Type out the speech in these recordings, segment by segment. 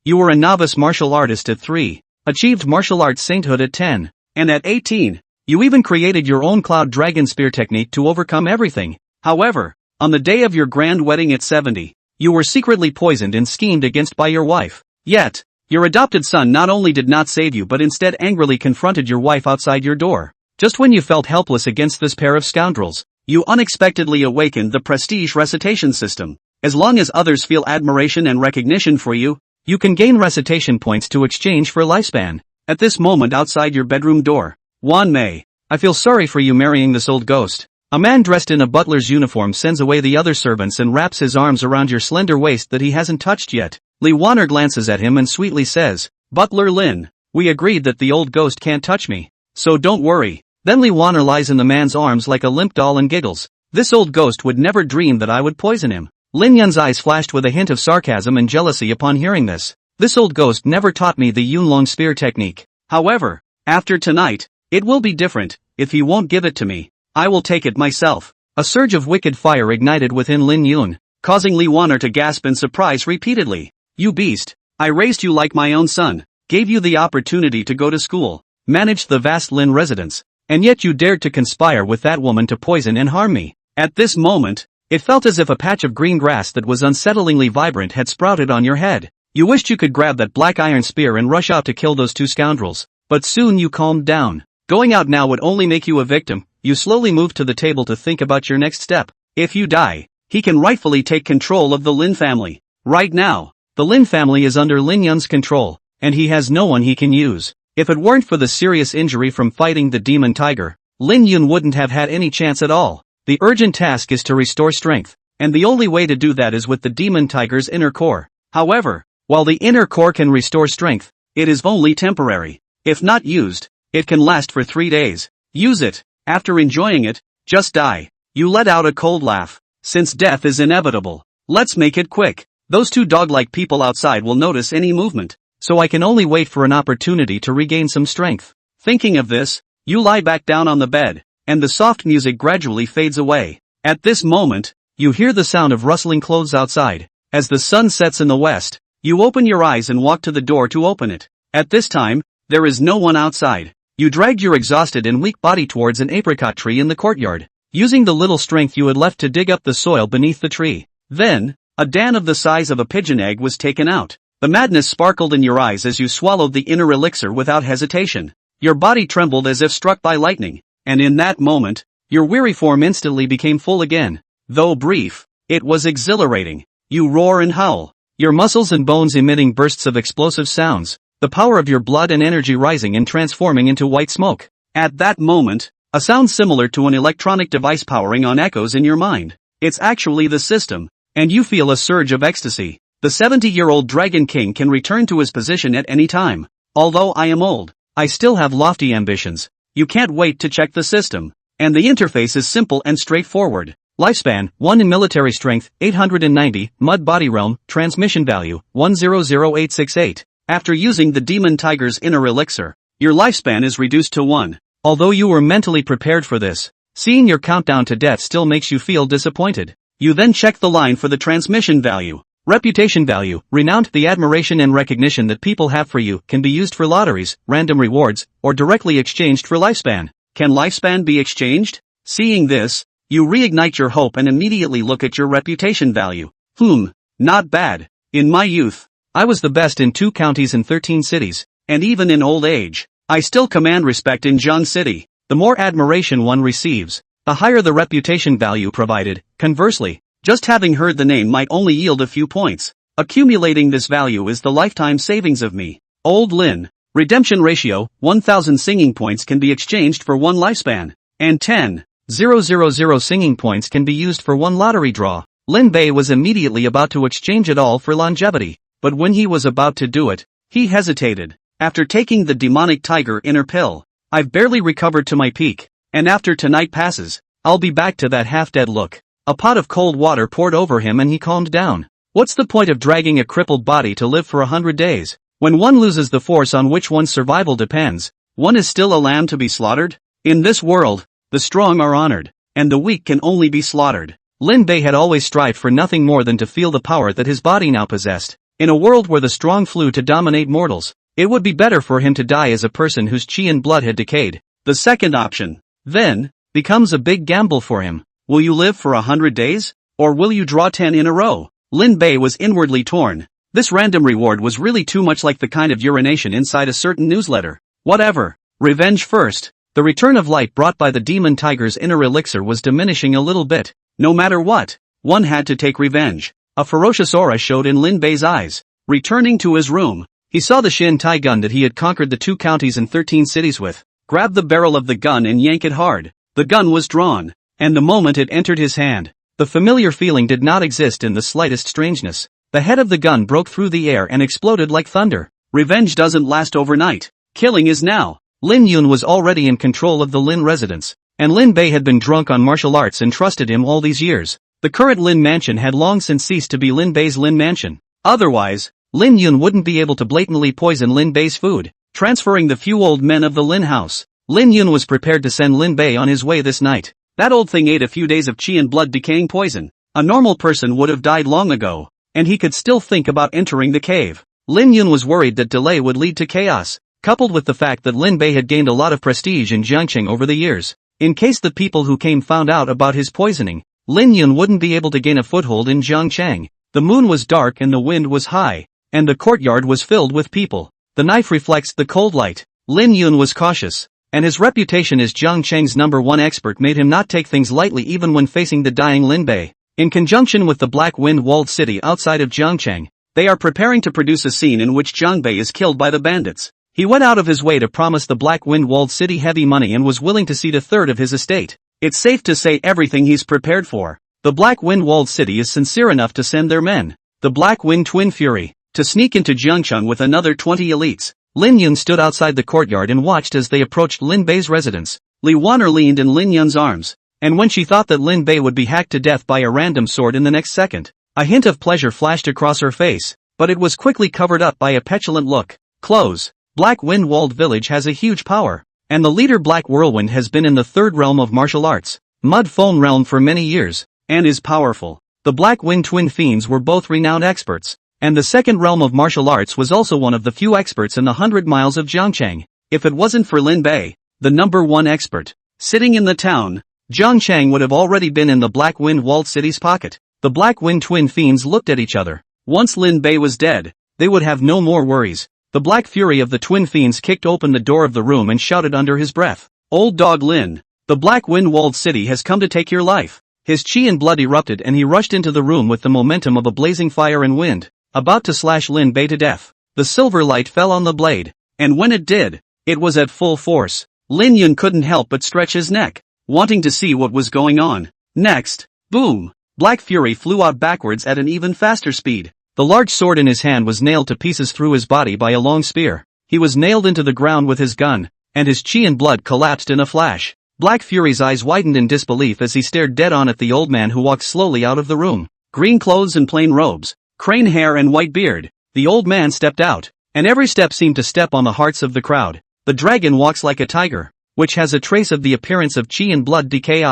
You were a novice martial artist at 3, achieved martial arts sainthood at 10, and at 18, you even created your own cloud dragon spear technique to overcome everything. However, on the day of your grand wedding at 70, you were secretly poisoned and schemed against by your wife. Yet, your adopted son not only did not save you but instead angrily confronted your wife outside your door. Just when you felt helpless against this pair of scoundrels, you unexpectedly awakened the prestige recitation system. As long as others feel admiration and recognition for you, you can gain recitation points to exchange for lifespan. At this moment outside your bedroom door, Wan Mei, I feel sorry for you marrying this old ghost. A man dressed in a butler's uniform sends away the other servants and wraps his arms around your slender waist that he hasn't touched yet. Li Wanner glances at him and sweetly says, "Butler Lin, we agreed that the old ghost can't touch me, so don't worry." Then Li Wanner lies in the man's arms like a limp doll and giggles. This old ghost would never dream that I would poison him. Lin Yun's eyes flashed with a hint of sarcasm and jealousy upon hearing this. This old ghost never taught me the Yunlong spear technique. However, after tonight, it will be different. If he won't give it to me, I will take it myself. A surge of wicked fire ignited within Lin Yun, causing Li Wanner to gasp in surprise repeatedly. "You beast! I raised you like my own son, gave you the opportunity to go to school, managed the vast Lin residence, and yet you dared to conspire with that woman to poison and harm me." At this moment, it felt as if a patch of green grass that was unsettlingly vibrant had sprouted on your head. You wished you could grab that black iron spear and rush out to kill those two scoundrels, but soon you calmed down. Going out now would only make you a victim. You slowly moved to the table to think about your next step. If you die, he can rightfully take control of the Lin family. Right now, the Lin family is under Lin Yun's control, and he has no one he can use. If it weren't for the serious injury from fighting the demon tiger, Lin Yun wouldn't have had any chance at all. The urgent task is to restore strength, and the only way to do that is with the demon tiger's inner core. However, while the inner core can restore strength, it is only temporary. If not used, it can last for 3 days. Use it. After enjoying it, just die. You let out a cold laugh. Since death is inevitable, let's make it quick. Those two dog-like people outside will notice any movement, so I can only wait for an opportunity to regain some strength. Thinking of this, you lie back down on the bed, and the soft music gradually fades away. At this moment, you hear the sound of rustling clothes outside. As the sun sets in the west, you open your eyes and walk to the door to open it. At this time, there is no one outside. You dragged your exhausted and weak body towards an apricot tree in the courtyard, using the little strength you had left to dig up the soil beneath the tree. Then, a dan of the size of a pigeon egg was taken out. The madness sparkled in your eyes as you swallowed the inner elixir without hesitation. Your body trembled as if struck by lightning, and in that moment, your weary form instantly became full again. Though brief, it was exhilarating. You roar and howl, your muscles and bones emitting bursts of explosive sounds, the power of your blood and energy rising and transforming into white smoke. At that moment, a sound similar to an electronic device powering on echoes in your mind. It's actually the system, and you feel a surge of ecstasy. The 70-year-old Dragon King can return to his position at any time. Although I am old, I still have lofty ambitions. You can't wait to check the system. And the interface is simple and straightforward. Lifespan, 1 in military strength, 890, mud body realm, transmission value, 100868. After using the demon tiger's inner elixir, your lifespan is reduced to 1. Although you were mentally prepared for this, seeing your countdown to death still makes you feel disappointed. You then check the line for the transmission value. Reputation value, renowned. The admiration and recognition that people have for you can be used for lotteries, random rewards, or directly exchanged for lifespan. Can lifespan be exchanged? Seeing this, you reignite your hope and immediately look at your reputation value. Not bad. In my youth, I was the best in 2 counties and 13 cities, and even in old age, I still command respect in Zhang City. The more admiration one receives, the higher the reputation value provided. Conversely, just having heard the name might only yield a few points. Accumulating this value is the lifetime savings of me. Old Lin. Redemption ratio, 1000 singing points can be exchanged for 1 lifespan, and 10,000 singing points can be used for 1 lottery draw. Lin Bei was immediately about to exchange it all for longevity, but when he was about to do it, he hesitated. After taking the demonic tiger inner pill, I've barely recovered to my peak, and after tonight passes, I'll be back to that half-dead look. A pot of cold water poured over him and he calmed down. What's the point of dragging a crippled body to live for 100 days? When one loses the force on which one's survival depends, one is still a lamb to be slaughtered? In this world, the strong are honored, and the weak can only be slaughtered. Lin Bei had always strived for nothing more than to feel the power that his body now possessed. In a world where the strong flew to dominate mortals, it would be better for him to die as a person whose chi and blood had decayed. The second option, then, becomes a big gamble for him. Will you live for 100 days? Or will you draw 10 in a row? Lin Bei was inwardly torn. This random reward was really too much like the kind of urination inside a certain newsletter. Whatever. Revenge first. The return of light brought by the demon tiger's inner elixir was diminishing a little bit. No matter what, one had to take revenge. A ferocious aura showed in Lin Bei's eyes. Returning to his room, he saw the Shin Tai gun that he had conquered the 2 counties and 13 cities with. Grab the barrel of the gun and yank it hard. The gun was drawn, and the moment it entered his hand, the familiar feeling did not exist in the slightest strangeness. The head of the gun broke through the air and exploded like thunder. Revenge doesn't last overnight. Killing is now. Lin Yun was already in control of the Lin residence, and Lin Bei had been drunk on martial arts and trusted him all these years. The current Lin mansion had long since ceased to be Lin Bei's Lin mansion. Otherwise, Lin Yun wouldn't be able to blatantly poison Lin Bei's food, transferring the few old men of the Lin house. Lin Yun was prepared to send Lin Bei on his way this night. That old thing ate a few days of chi and blood decaying poison. A normal person would have died long ago, and he could still think about entering the cave. Lin Yun was worried that delay would lead to chaos, coupled with the fact that Lin Bei had gained a lot of prestige in Jiangqing over the years. In case the people who came found out about his poisoning, Lin Yun wouldn't be able to gain a foothold in Jiangchang. The moon was dark and the wind was high, and the courtyard was filled with people. The knife reflects the cold light. Lin Yun was cautious, and his reputation as Jiangcheng's #1 expert made him not take things lightly even when facing the dying Lin Bei. In conjunction with the Black Wind walled city outside of Jiangcheng, they are preparing to produce a scene in which Zhang Bei is killed by the bandits. He went out of his way to promise the Black Wind walled city heavy money and was willing to cede a third of his estate. It's safe to say everything he's prepared for. The Black Wind walled city is sincere enough to send their men, the Black Wind Twin Fury, to sneak into Jiangcheng with another 20 elites. Lin Yun stood outside the courtyard and watched as they approached Lin Bei's residence. Li Wan'er leaned in Lin Yun's arms, and when she thought that Lin Bei would be hacked to death by a random sword in the next second, a hint of pleasure flashed across her face, but it was quickly covered up by a petulant look. Close. Black Wind walled village has a huge power, and the leader Black Whirlwind has been in the 3rd realm of martial arts, Mud Foam realm for many years, and is powerful. The Black Wind twin fiends were both renowned experts, and the 2nd realm of martial arts was also one of the few experts in the 100 miles of Jiangcheng. If it wasn't for Lin Bei, the #1 expert, sitting in the town, Jiangcheng would have already been in the Black Wind walled city's pocket. The Black Wind twin fiends looked at each other. Once Lin Bei was dead, they would have no more worries. The Black Fury of the twin fiends kicked open the door of the room and shouted under his breath, "Old dog Lin, the Black Wind walled city has come to take your life." His chi and blood erupted and he rushed into the room with the momentum of a blazing fire and wind, about to slash Lin Bei to death. The silver light fell on the blade, and when it did, it was at full force. Lin Yun couldn't help but stretch his neck, wanting to see what was going on. Next, boom! Black Fury flew out backwards at an even faster speed. The large sword in his hand was nailed to pieces through his body by a long spear. He was nailed into the ground with his gun, and his chi and blood collapsed in a flash. Black Fury's eyes widened in disbelief as he stared dead on at the old man who walked slowly out of the room. Green clothes and plain robes, crane hair and white beard, the old man stepped out, and every step seemed to step on the hearts of the crowd. The dragon walks like a tiger, which has a trace of the appearance of chi and blood decay.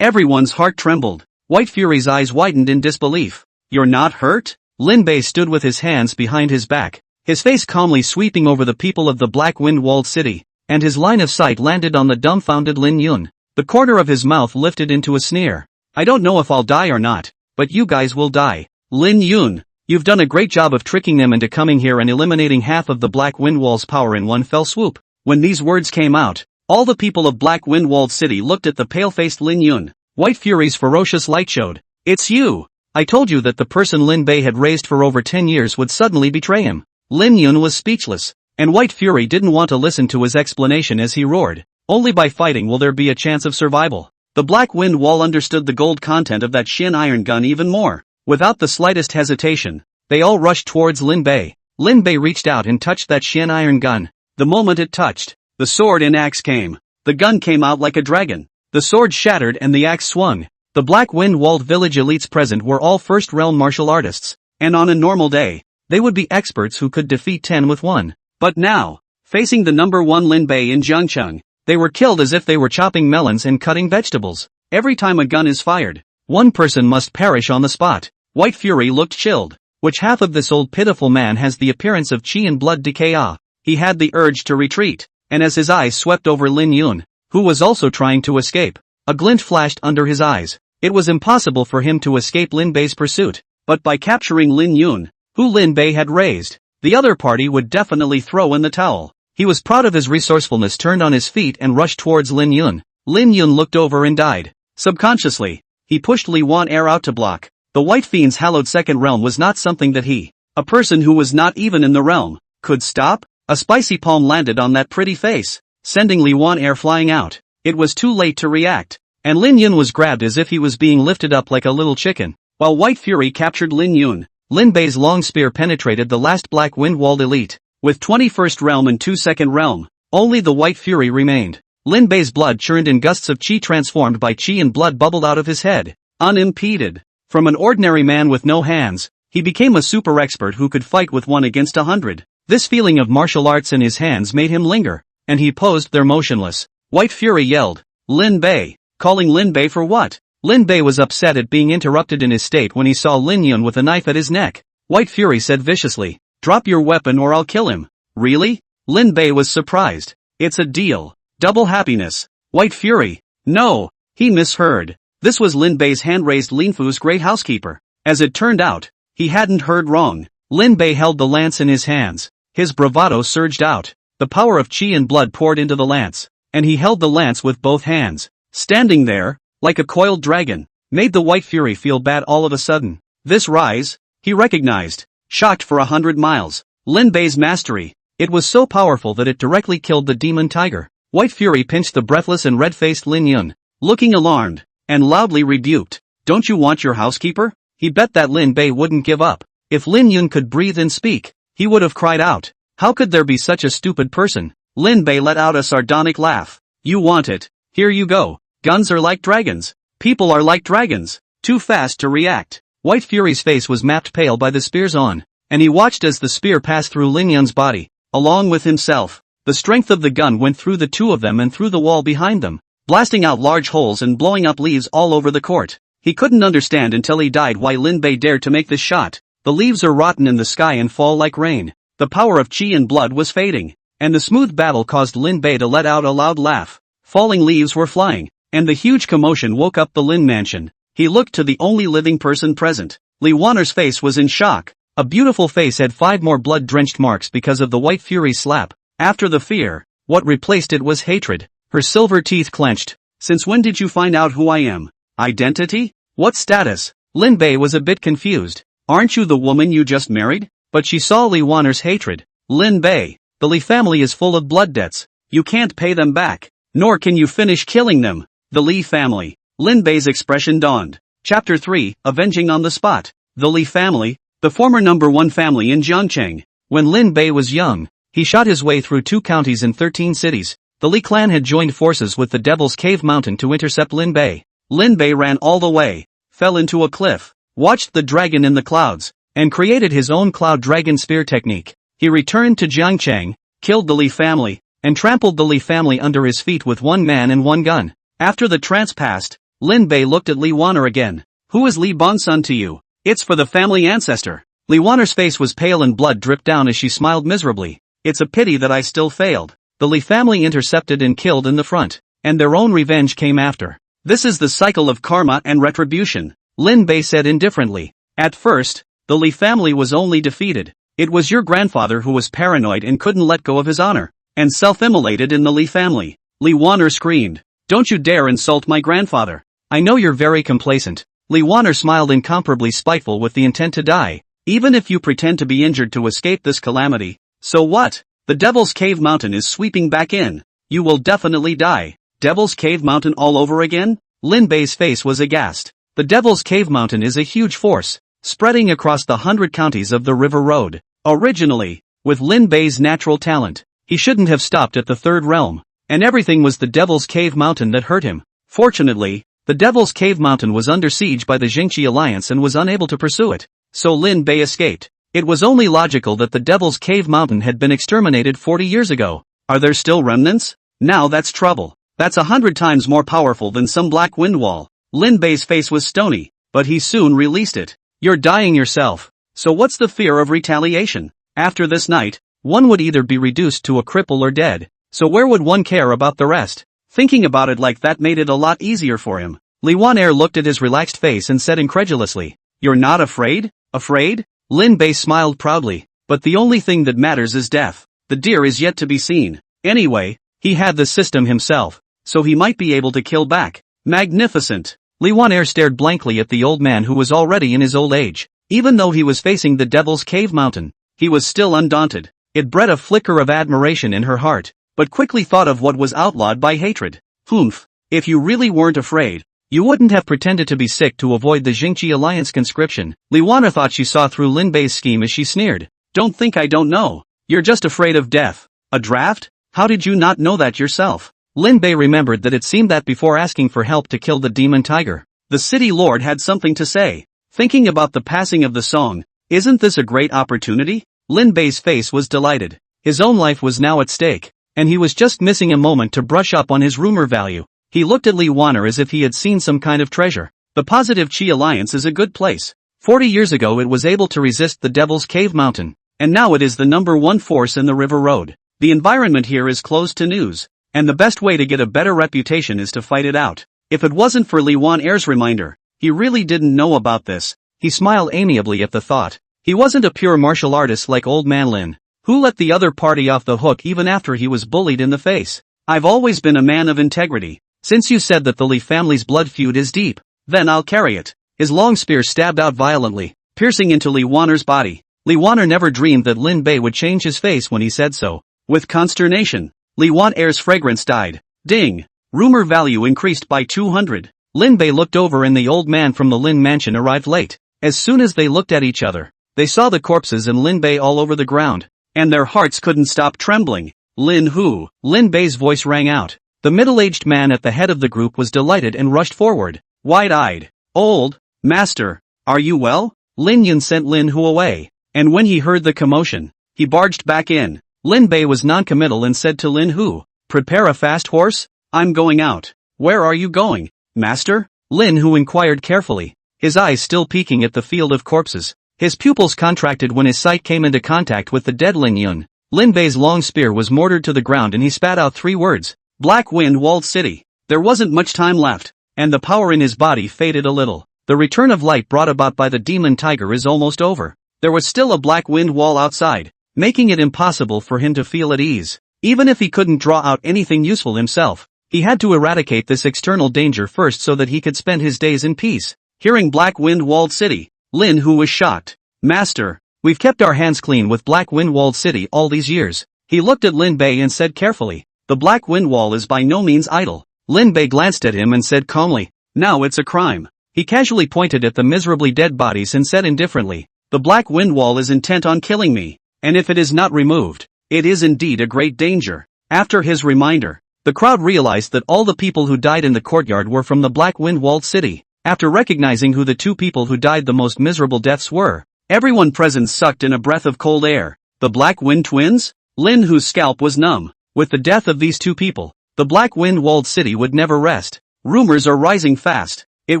Everyone's heart trembled. White Fury's eyes widened in disbelief. "You're not hurt?" Lin Bei stood with his hands behind his back, his face calmly sweeping over the people of the Black Wind walled city, and his line of sight landed on the dumbfounded Lin Yun. The corner of his mouth lifted into a sneer. "I don't know if I'll die or not, but you guys will die. Lin Yun, you've done a great job of tricking them into coming here and eliminating half of the Black Wind wall's power in one fell swoop." When these words came out, all the people of Black Wind walled city looked at the pale-faced Lin Yun. White Fury's ferocious light showed. "It's you! I told you that the person Lin Bei had raised for over 10 years would suddenly betray him." Lin Yun was speechless, and White Fury didn't want to listen to his explanation as he roared, "Only by fighting will there be a chance of survival." The Black Wind wall understood the gold content of that Shin iron gun even more. Without the slightest hesitation, they all rushed towards Lin Bei. Lin Bei reached out and touched that Shin iron gun. The moment it touched, the sword and axe came. The gun came out like a dragon. The sword shattered and the axe swung. The Black Wind walled village elites present were all first-realm martial artists, and on a normal day, they would be experts who could defeat 10 with 1. But now, facing the #1 Lin Bei in Jiangcheng, they were killed as if they were chopping melons and cutting vegetables. Every time a gun is fired, one person must perish on the spot. White Fury looked chilled. Which half of this old pitiful man has the appearance of chi and blood decay? He had the urge to retreat, and as his eyes swept over Lin Yun, who was also trying to escape, a glint flashed under his eyes. It was impossible for him to escape Lin Bei's pursuit, but by capturing Lin Yun, who Lin Bei had raised, the other party would definitely throw in the towel. He was proud of his resourcefulness, turned on his feet and rushed towards Lin Yun. Lin Yun looked over and died. Subconsciously, he pushed Li Wan Air out to block. The White Fiend's hallowed second realm was not something that he, a person who was not even in the realm, could stop. A spicy palm landed on that pretty face, sending Li Wan Air flying out. It was too late to react, and Lin Yun was grabbed as if he was being lifted up like a little chicken. While White Fury captured Lin Yun, Lin Bei's long spear penetrated the last Black Wind-walled elite. With 21st realm and 2nd realm, only the White Fury remained. Lin Bei's blood churned in gusts of chi, transformed by chi, and blood bubbled out of his head, unimpeded. From an ordinary man with no hands, he became a super expert who could fight with 1 against 100. This feeling of martial arts in his hands made him linger, and he posed there motionless. White Fury yelled, "Lin Bei!" Calling Lin Bei for what? Lin Bei was upset at being interrupted in his state when he saw Lin Yun with a knife at his neck. White Fury said viciously, "Drop your weapon or I'll kill him." Really? Lin Bei was surprised. It's a deal. Double happiness. White Fury. No, he misheard. This was Lin Bei's hand-raised Lin Fu's great housekeeper. As it turned out, he hadn't heard wrong. Lin Bei held the lance in his hands. His bravado surged out. The power of chi and blood poured into the lance, and he held the lance with both hands. Standing there, like a coiled dragon, made the White Fury feel bad all of a sudden. This rise, he recognized. Shocked for 100 miles. Lin Bei's mastery. It was so powerful that it directly killed the demon tiger. White Fury pinched the breathless and red-faced Lin Yun, looking alarmed, and loudly rebuked. "Don't you want your housekeeper?" He bet that Lin Bei wouldn't give up. If Lin Yun could breathe and speak, he would have cried out. How could there be such a stupid person? Lin Bei let out a sardonic laugh. "You want it? Here you go. Guns are like dragons. People are like dragons. Too fast to react." White Fury's face was mapped pale by the spear's on, and he watched as the spear passed through Lin Yun's body, along with himself. The strength of the gun went through the two of them and through the wall behind them, blasting out large holes and blowing up leaves all over the court. He couldn't understand until he died why Lin Bei dared to make this shot. The leaves are rotten in the sky and fall like rain. The power of chi and blood was fading, and the smooth battle caused Lin Bei to let out a loud laugh. Falling leaves were flying, and the huge commotion woke up the Lin mansion. He looked to the only living person present. Li Waner's face was in shock. A beautiful face had 5 more blood-drenched marks because of the White Fury's slap. After the fear, what replaced it was hatred. Her silver teeth clenched. "Since when did you find out who I am? Identity? What status?" Lin Bei was a bit confused. "Aren't you the woman you just married?" But she saw Li Waner's hatred. "Lin Bei, the Li family is full of blood debts. You can't pay them back, nor can you finish killing them." The Li family. Lin Bei's expression dawned. Chapter 3, Avenging on the Spot. The Li family, the former #1 family in Jiangcheng. When Lin Bei was young, he shot his way through 2 counties and 13 cities. The Li clan had joined forces with the Devil's Cave Mountain to intercept Lin Bei. Lin Bei ran all the way, fell into a cliff, watched the dragon in the clouds, and created his own cloud dragon spear technique. He returned to Jiangcheng, killed the Li family, and trampled the Li family under his feet with 1 man and 1 gun. After the trance passed, Lin Bei looked at Li Waner again. "Who is Li Bonsun to you?" "It's for the family ancestor." Li Waner's face was pale and blood dripped down as she smiled miserably. "It's a pity that I still failed." The Li family intercepted and killed in the front, and their own revenge came after. "This is the cycle of karma and retribution," Lin Bei said indifferently. "At first, the Li family was only defeated. It was your grandfather who was paranoid and couldn't let go of his honor, and self-immolated in the Li family." Li Waner screamed, "Don't you dare insult my grandfather. I know you're very complacent." Li Waner smiled, incomparably spiteful, with the intent to die. "Even if you pretend to be injured to escape this calamity, so what? The Devil's Cave Mountain is sweeping back in. You will definitely die." "Devil's Cave Mountain all over again?" Lin Bei's face was aghast. The Devil's Cave Mountain is a huge force, spreading across the 100 counties of the River Road. Originally, with Lin Bei's natural talent, he shouldn't have stopped at the 3rd realm, and everything was the Devil's Cave Mountain that hurt him. Fortunately, the Devil's Cave Mountain was under siege by the Jingqi Alliance and was unable to pursue it, so Lin Bei escaped. It was only logical that the Devil's Cave Mountain had been exterminated 40 years ago. Are there still remnants? Now that's trouble. That's 100 times more powerful than some black wind wall. Lin Bei's face was stony, but he soon released it. "You're dying yourself. So what's the fear of retaliation? After this night, one would either be reduced to a cripple or dead, so where would one care about the rest? Thinking about it like that made it a lot easier for him. Li Wan-er looked at his relaxed face and said incredulously, "You're not afraid? Afraid?" Lin Bei smiled proudly, "But the only thing that matters is death. The deer is yet to be seen. Anyway, he had the system himself, so he might be able to kill back." Magnificent! Li Wan-er stared blankly at the old man who was already in his old age. Even though he was facing the Devil's Cave Mountain, he was still undaunted. It bred a flicker of admiration in her heart, but quickly thought of what was outlawed by hatred. Humph! If you really weren't afraid, you wouldn't have pretended to be sick to avoid the Jingqi Alliance conscription. Li Wan-er thought she saw through Lin Bei's scheme as she sneered. "Don't think I don't know. You're just afraid of death. A draft? How did you not know that yourself?" Lin Bei remembered that it seemed that before asking for help to kill the demon tiger, the city lord had something to say. Thinking about the passing of the song, isn't this a great opportunity? Lin Bei's face was delighted. His own life was now at stake, and he was just missing a moment to brush up on his rumor value. He looked at Li Wan-er as if he had seen some kind of treasure. The Positive Qi Alliance is a good place. 40 years ago it was able to resist the Devil's Cave Mountain, and now it is the #1 force in the River Road. The environment here is closed to news, and the best way to get a better reputation is to fight it out. If it wasn't for Li Wan-er's reminder, he really didn't know about this. He smiled amiably at the thought. He wasn't a pure martial artist like Old Man Lin, who let the other party off the hook even after he was bullied in the face. "I've always been a man of integrity. Since you said that the Li family's blood feud is deep, then I'll carry it." His long spear stabbed out violently, piercing into Li Wan-er's body. Li Wan-er never dreamed that Lin Bei would change his face when he said so. With consternation, Li Wan-er's fragrance died. Ding! Rumor value increased by 200. Lin Bei looked over and the old man from the Lin mansion arrived late. As soon as they looked at each other, they saw the corpses and Lin Bei all over the ground, and their hearts couldn't stop trembling. "Lin Hu!" Lin Bei's voice rang out. The middle-aged man at the head of the group was delighted and rushed forward, wide-eyed. "Old master, are you well?" Lin Yun sent Lin Hu away, and when he heard the commotion, he barged back in. Lin Bei was non-committal and said to Lin Hu, "Prepare a fast horse? I'm going out." "Where are you going, master?" Lin Hu inquired carefully, his eyes still peeking at the field of corpses. His pupils contracted when his sight came into contact with the dead Lin Yun. Lin Bei's long spear was mortared to the ground and he spat out 3 words. Black Wind Walled City. There wasn't much time left, and the power in his body faded a little. The return of light brought about by the demon tiger is almost over. There was still a black wind wall outside, making it impossible for him to feel at ease. Even if he couldn't draw out anything useful himself, he had to eradicate this external danger first so that he could spend his days in peace. Hearing Black Wind Walled City, Lin Hu was shocked. "Master, we've kept our hands clean with Black Wind Walled City all these years." He looked at Lin Bei and said carefully, "The Black Wind Wall is by no means idle." Lin Bei glanced at him and said calmly, "Now it's a crime." He casually pointed at the miserably dead bodies and said indifferently, "The Black Wind Wall is intent on killing me, and if it is not removed, it is indeed a great danger." After his reminder, the crowd realized that all the people who died in the courtyard were from the Black Wind Walled City. After recognizing who the 2 people who died the most miserable deaths were, everyone present sucked in a breath of cold air. The Black Wind Twins? Lin Hu's scalp was numb. With the death of these 2 people, the Black Wind Walled City would never rest. Rumors are rising fast. It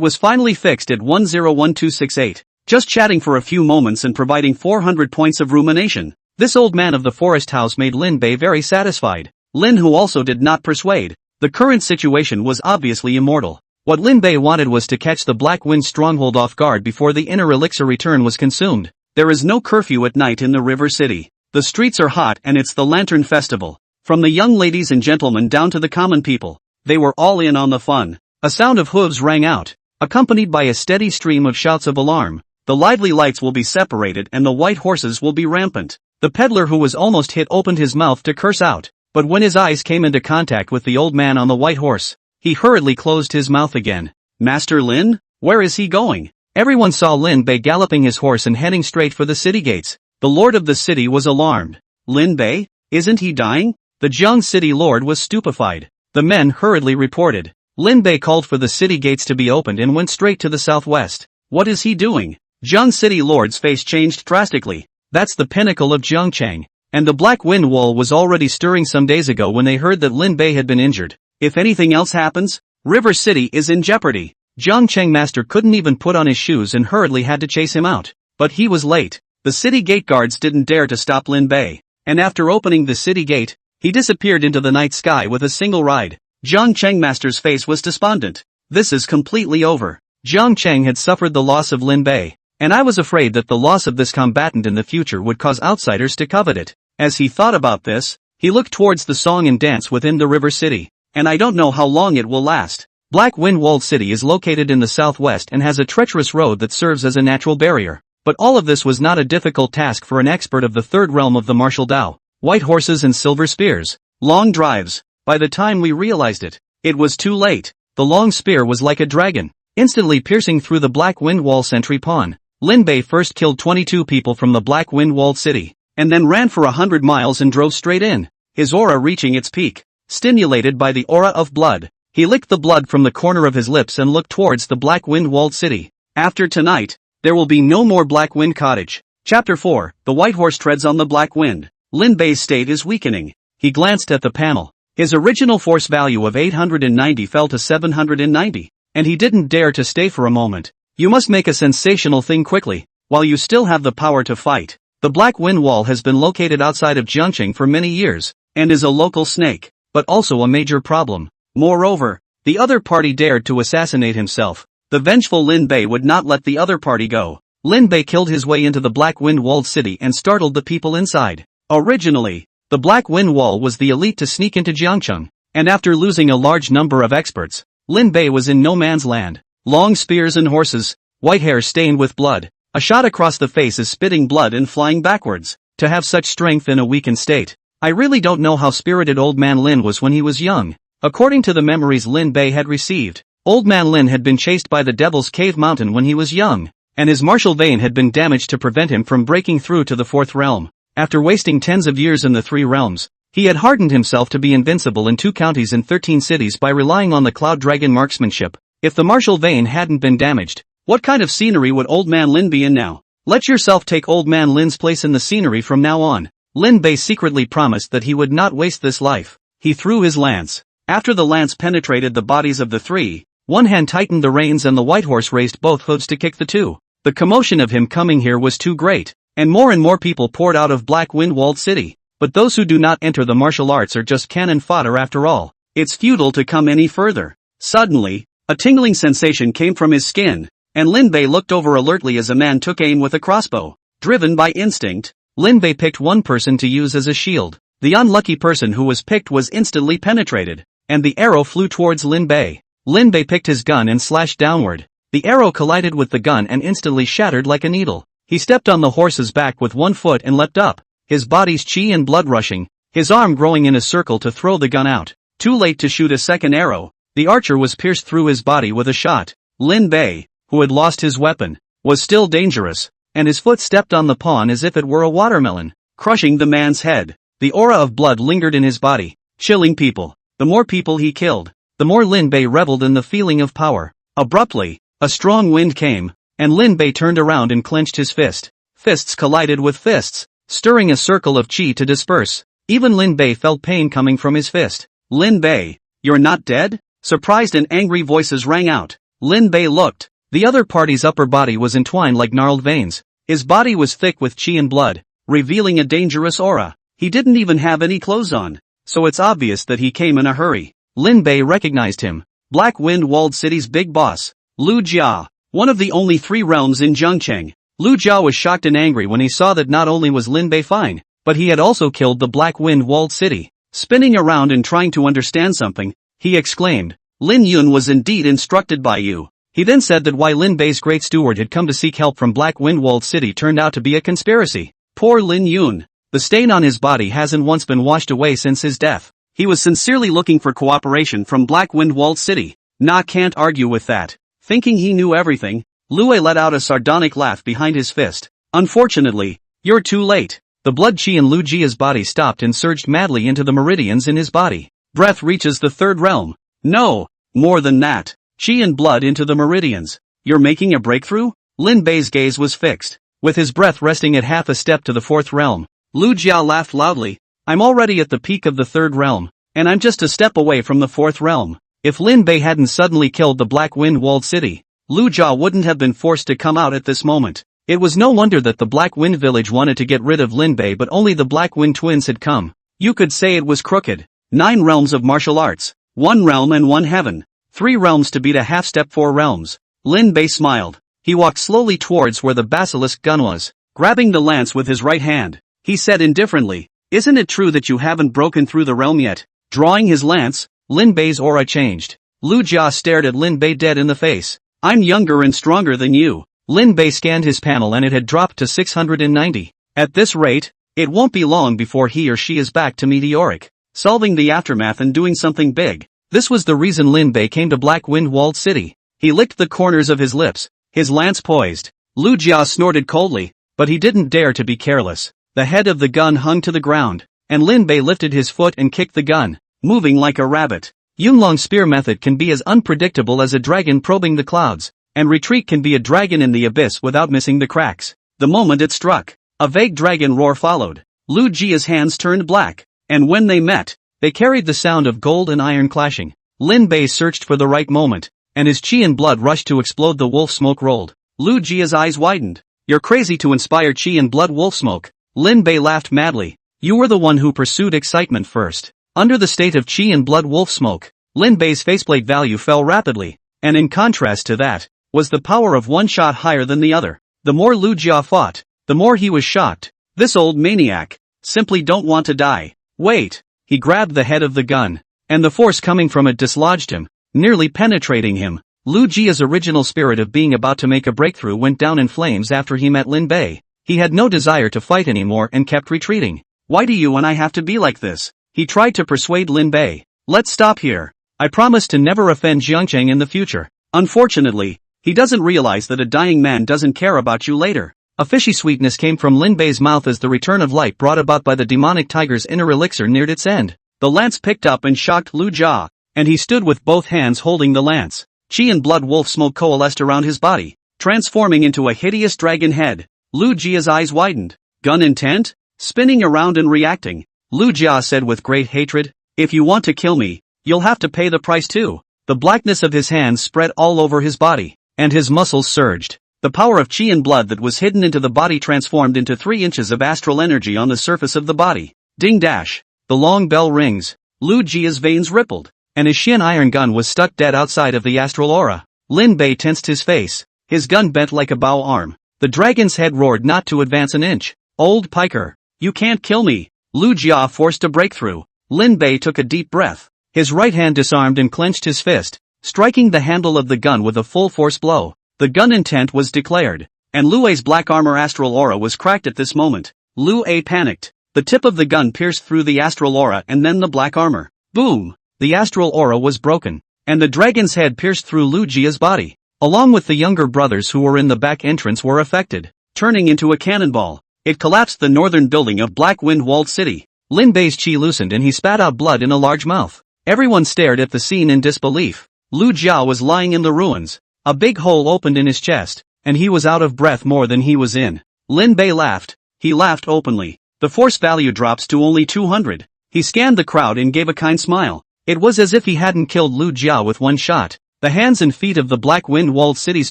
was finally fixed at 101268. Just chatting for a few moments and providing 400 points of rumination. This old man of the forest house made Lin Bei very satisfied. Lin Hu also did not persuade. The current situation was obviously immortal. What Lin Bei wanted was to catch the Black Wind stronghold off guard before the inner elixir return was consumed. There is no curfew at night in the River City. The streets are hot and it's the Lantern Festival. From the young ladies and gentlemen down to the common people, they were all in on the fun. A sound of hooves rang out, accompanied by a steady stream of shouts of alarm. The lively lights will be separated and the white horses will be rampant. The peddler who was almost hit opened his mouth to curse out, but when his eyes came into contact with the old man on the white horse, he hurriedly closed his mouth again. "Master Lin? Where is he going?" Everyone saw Lin Bei galloping his horse and heading straight for the city gates. The lord of the city was alarmed. "Lin Bei? Isn't he dying?" The Jiang city lord was stupefied. The men hurriedly reported. Lin Bei called for the city gates to be opened and went straight to the southwest. "What is he doing?" Jiang city lord's face changed drastically. "That's the pinnacle of Jiangchang. And the Black Wind Wall was already stirring some days ago when they heard that Lin Bei had been injured. If anything else happens, River City is in jeopardy." Jiangcheng master couldn't even put on his shoes and hurriedly had to chase him out. But he was late. the city gate guards didn't dare to stop Lin Bei, and after opening the city gate, he disappeared into the night sky with a single ride. Jiang Cheng Master's face was despondent. This is completely over. Jiang Cheng had suffered the loss of Lin Bei, and I was afraid that the loss of this combatant in the future would cause outsiders to covet it. As he thought about this, he looked towards the song and dance within the river city, and I don't know how long it will last. Black Wind Walled City is located in the southwest and has a treacherous road that serves as a natural barrier. But all of this was not a difficult task for an expert of the third realm of the martial Dao. White horses and silver spears. Long drives. By the time we realized it, it was too late. The long spear was like a dragon, instantly piercing through the Black Wind Wall sentry pawn. Lin Bei first killed 22 people from the Black Wind Walled City, and then ran for 100 miles and drove straight in, his aura reaching its peak. Stimulated by the aura of blood, he licked the blood from the corner of his lips and looked towards the Black Wind Walled City. After tonight, there will be no more Black Wind Cottage. Chapter 4, The White Horse Treads on the Black Wind. Lin Bei's state is weakening. He glanced at the panel. His original force value of 890 fell to 790, and he didn't dare to stay for a moment. You must make a sensational thing quickly, while you still have the power to fight. The Black Wind Wall has been located outside of Jiangqing for many years, and is a local snake, but also a major problem. Moreover, the other party dared to assassinate himself. The vengeful Lin Bei would not let the other party go. Lin Bei killed his way into the Black Wind Walled City and startled the people inside. Originally, the Black Wind Wall was the elite to sneak into Jiangcheng, and after losing a large number of experts, Lin Bei was in no man's land. Long spears and horses, white hair stained with blood, a shot across the face is spitting blood and flying backwards. To have such strength in a weakened state, I really don't know how spirited Old Man Lin was when he was young. According to the memories Lin Bei had received, Old Man Lin had been chased by the Devil's Cave Mountain when he was young, and his martial vein had been damaged to prevent him from breaking through to the fourth realm. After wasting tens of years in the three realms, he had hardened himself to be invincible in 2 counties and 13 cities by relying on the Cloud Dragon marksmanship. If the martial vein hadn't been damaged, what kind of scenery would Old Man Lin be in now? Let yourself take Old Man Lin's place in the scenery from now on. Lin Bei secretly promised that he would not waste this life. He threw his lance. After the lance penetrated the bodies of the three, one hand tightened the reins and the white horse raised both hooves to kick the two. The commotion of him coming here was too great, and more people poured out of Black Wind Walled City. But those who do not enter the martial arts are just cannon fodder after all. It's futile to come any further. Suddenly, a tingling sensation came from his skin, and Lin Bei looked over alertly as a man took aim with a crossbow. Driven by instinct, Lin Bei picked one person to use as a shield. The unlucky person who was picked was instantly penetrated, and the arrow flew towards Lin Bei. Lin Bei picked his gun and slashed downward. The arrow collided with the gun and instantly shattered like a needle. He stepped on the horse's back with one foot and leapt up, his body's chi and blood rushing, his arm growing in a circle to throw the gun out. Too late to shoot a second arrow, the archer was pierced through his body with a shot. Lin Bei, who had lost his weapon, was still dangerous, and his foot stepped on the pawn as if it were a watermelon, crushing the man's head. The aura of blood lingered in his body, chilling people. The more people he killed, the more Lin Bei reveled in the feeling of power. Abruptly, a strong wind came, and Lin Bei turned around and clenched his fist. Fists collided with fists, stirring a circle of chi to disperse. Even Lin Bei felt pain coming from his fist. Lin Bei, you're not dead? Surprised and angry voices rang out. Lin Bei looked. The other party's upper body was entwined like gnarled veins. His body was thick with chi and blood, revealing a dangerous aura. He didn't even have any clothes on, so it's obvious that he came in a hurry. Lin Bei recognized him. Black Wind Walled City's big boss, Lu Jia, one of the only 3 realms in Jiangcheng. Lu Jia was shocked and angry when he saw that not only was Lin Bei fine, but he had also killed the Black Wind Walled City. Spinning around and trying to understand something, he exclaimed, Lin Yun was indeed instructed by you. He then said that why Lin Bei's great steward had come to seek help from Black Wind Walled City turned out to be a conspiracy. Poor Lin Yun. The stain on his body hasn't once been washed away since his death. He was sincerely looking for cooperation from Black Wind Walled City. Nah, can't argue with that. Thinking he knew everything, Lue let out a sardonic laugh behind his fist. Unfortunately, you're too late. The blood chi in Lu Jia's body stopped and surged madly into the meridians in his body. Breath reaches the third realm. No, more than that. Chi and blood into the meridians. You're making a breakthrough? Lin Bei's gaze was fixed, with his breath resting at half a step to the fourth realm. Lu Jia laughed loudly. I'm already at the peak of the third realm, and I'm just a step away from the fourth realm. If Lin Bei hadn't suddenly killed the Black Wind Walled City, Lu Jia wouldn't have been forced to come out at this moment. It was no wonder that the Black Wind village wanted to get rid of Lin Bei, but only the Black Wind twins had come. You could say it was crooked. 9 realms of martial arts, 1 realm and 1 heaven, 3 realms to beat a half-step 4 realms. Lin Bei smiled. He walked slowly towards where the basilisk gun was, grabbing the lance with his right hand. He said indifferently, "Isn't it true that you haven't broken through the realm yet?" Drawing his lance, Lin Bei's aura changed. Lu Jia stared at Lin Bei dead in the face. "I'm younger and stronger than you." Lin Bei scanned his panel and it had dropped to 690. At this rate, it won't be long before he or she is back to meteoric, solving the aftermath and doing something big. This was the reason Lin Bei came to Black Wind Walled City. He licked the corners of his lips, his lance poised. Lu Jia snorted coldly, but he didn't dare to be careless. The head of the gun hung to the ground, and Lin Bei lifted his foot and kicked the gun, moving like a rabbit. Yunlong's spear method can be as unpredictable as a dragon probing the clouds, and retreat can be a dragon in the abyss without missing the cracks. The moment it struck, a vague dragon roar followed. Lu Jia's hands turned black, and when they met, they carried the sound of gold and iron clashing. Lin Bei searched for the right moment, and his chi and blood rushed to explode. The wolf smoke rolled. Lu Jia's eyes widened. "You're crazy to inspire chi and blood wolf smoke." Lin Bei laughed madly. "You were the one who pursued excitement first." Under the state of chi and blood wolf smoke, Lin Bei's faceplate value fell rapidly, and in contrast to that, was the power of one shot higher than the other. The more Lu Jia fought, the more he was shocked. This old maniac simply don't want to die. Wait! He grabbed the head of the gun, and the force coming from it dislodged him, nearly penetrating him. Lu Jia's original spirit of being about to make a breakthrough went down in flames after he met Lin Bei. He had no desire to fight anymore and kept retreating. "Why do you and I have to be like this?" He tried to persuade Lin Bei. "Let's stop here. I promise to never offend Jiangcheng in the future." Unfortunately, he doesn't realize that a dying man doesn't care about you later. A fishy sweetness came from Lin Bei's mouth as the return of light brought about by the demonic tiger's inner elixir neared its end. The lance picked up and shocked Lu Jia, and he stood with both hands holding the lance. Chi and blood wolf smoke coalesced around his body, transforming into a hideous dragon head. Lu Jia's eyes widened. "Gun intent?" Spinning around and reacting, Lu Jia said with great hatred, "If you want to kill me, you'll have to pay the price too." The blackness of his hands spread all over his body, and his muscles surged. The power of chi and blood that was hidden into the body transformed into 3 inches of astral energy on the surface of the body. Ding dash. The long bell rings. Lu Jia's veins rippled, and his Shin iron gun was stuck dead outside of the astral aura. Lin Bei tensed his face. His gun bent like a bow arm. The dragon's head roared not to advance an inch. "Old piker, you can't kill me." Lu Jia forced a breakthrough. Lin Bei took a deep breath. His right hand disarmed and clenched his fist, striking the handle of the gun with a full force blow. The gun intent was declared, and Lu Ei's black armor astral aura was cracked at this moment. Lu Ei panicked. The tip of the gun pierced through the astral aura and then the black armor. Boom! The astral aura was broken, and the dragon's head pierced through Lu Jia's body. Along with the younger brothers who were in the back entrance were affected, turning into a cannonball. It collapsed the northern building of Black Wind Walled City. Lin Bei's chi loosened and he spat out blood in a large mouth. Everyone stared at the scene in disbelief. Lu Jia was lying in the ruins. A big hole opened in his chest, and he was out of breath more than he was in. Lin Bei laughed. He laughed openly. The force value drops to only 200. He scanned the crowd and gave a kind smile. It was as if he hadn't killed Lu Jia with one shot. The hands and feet of the Black Wind Walled City's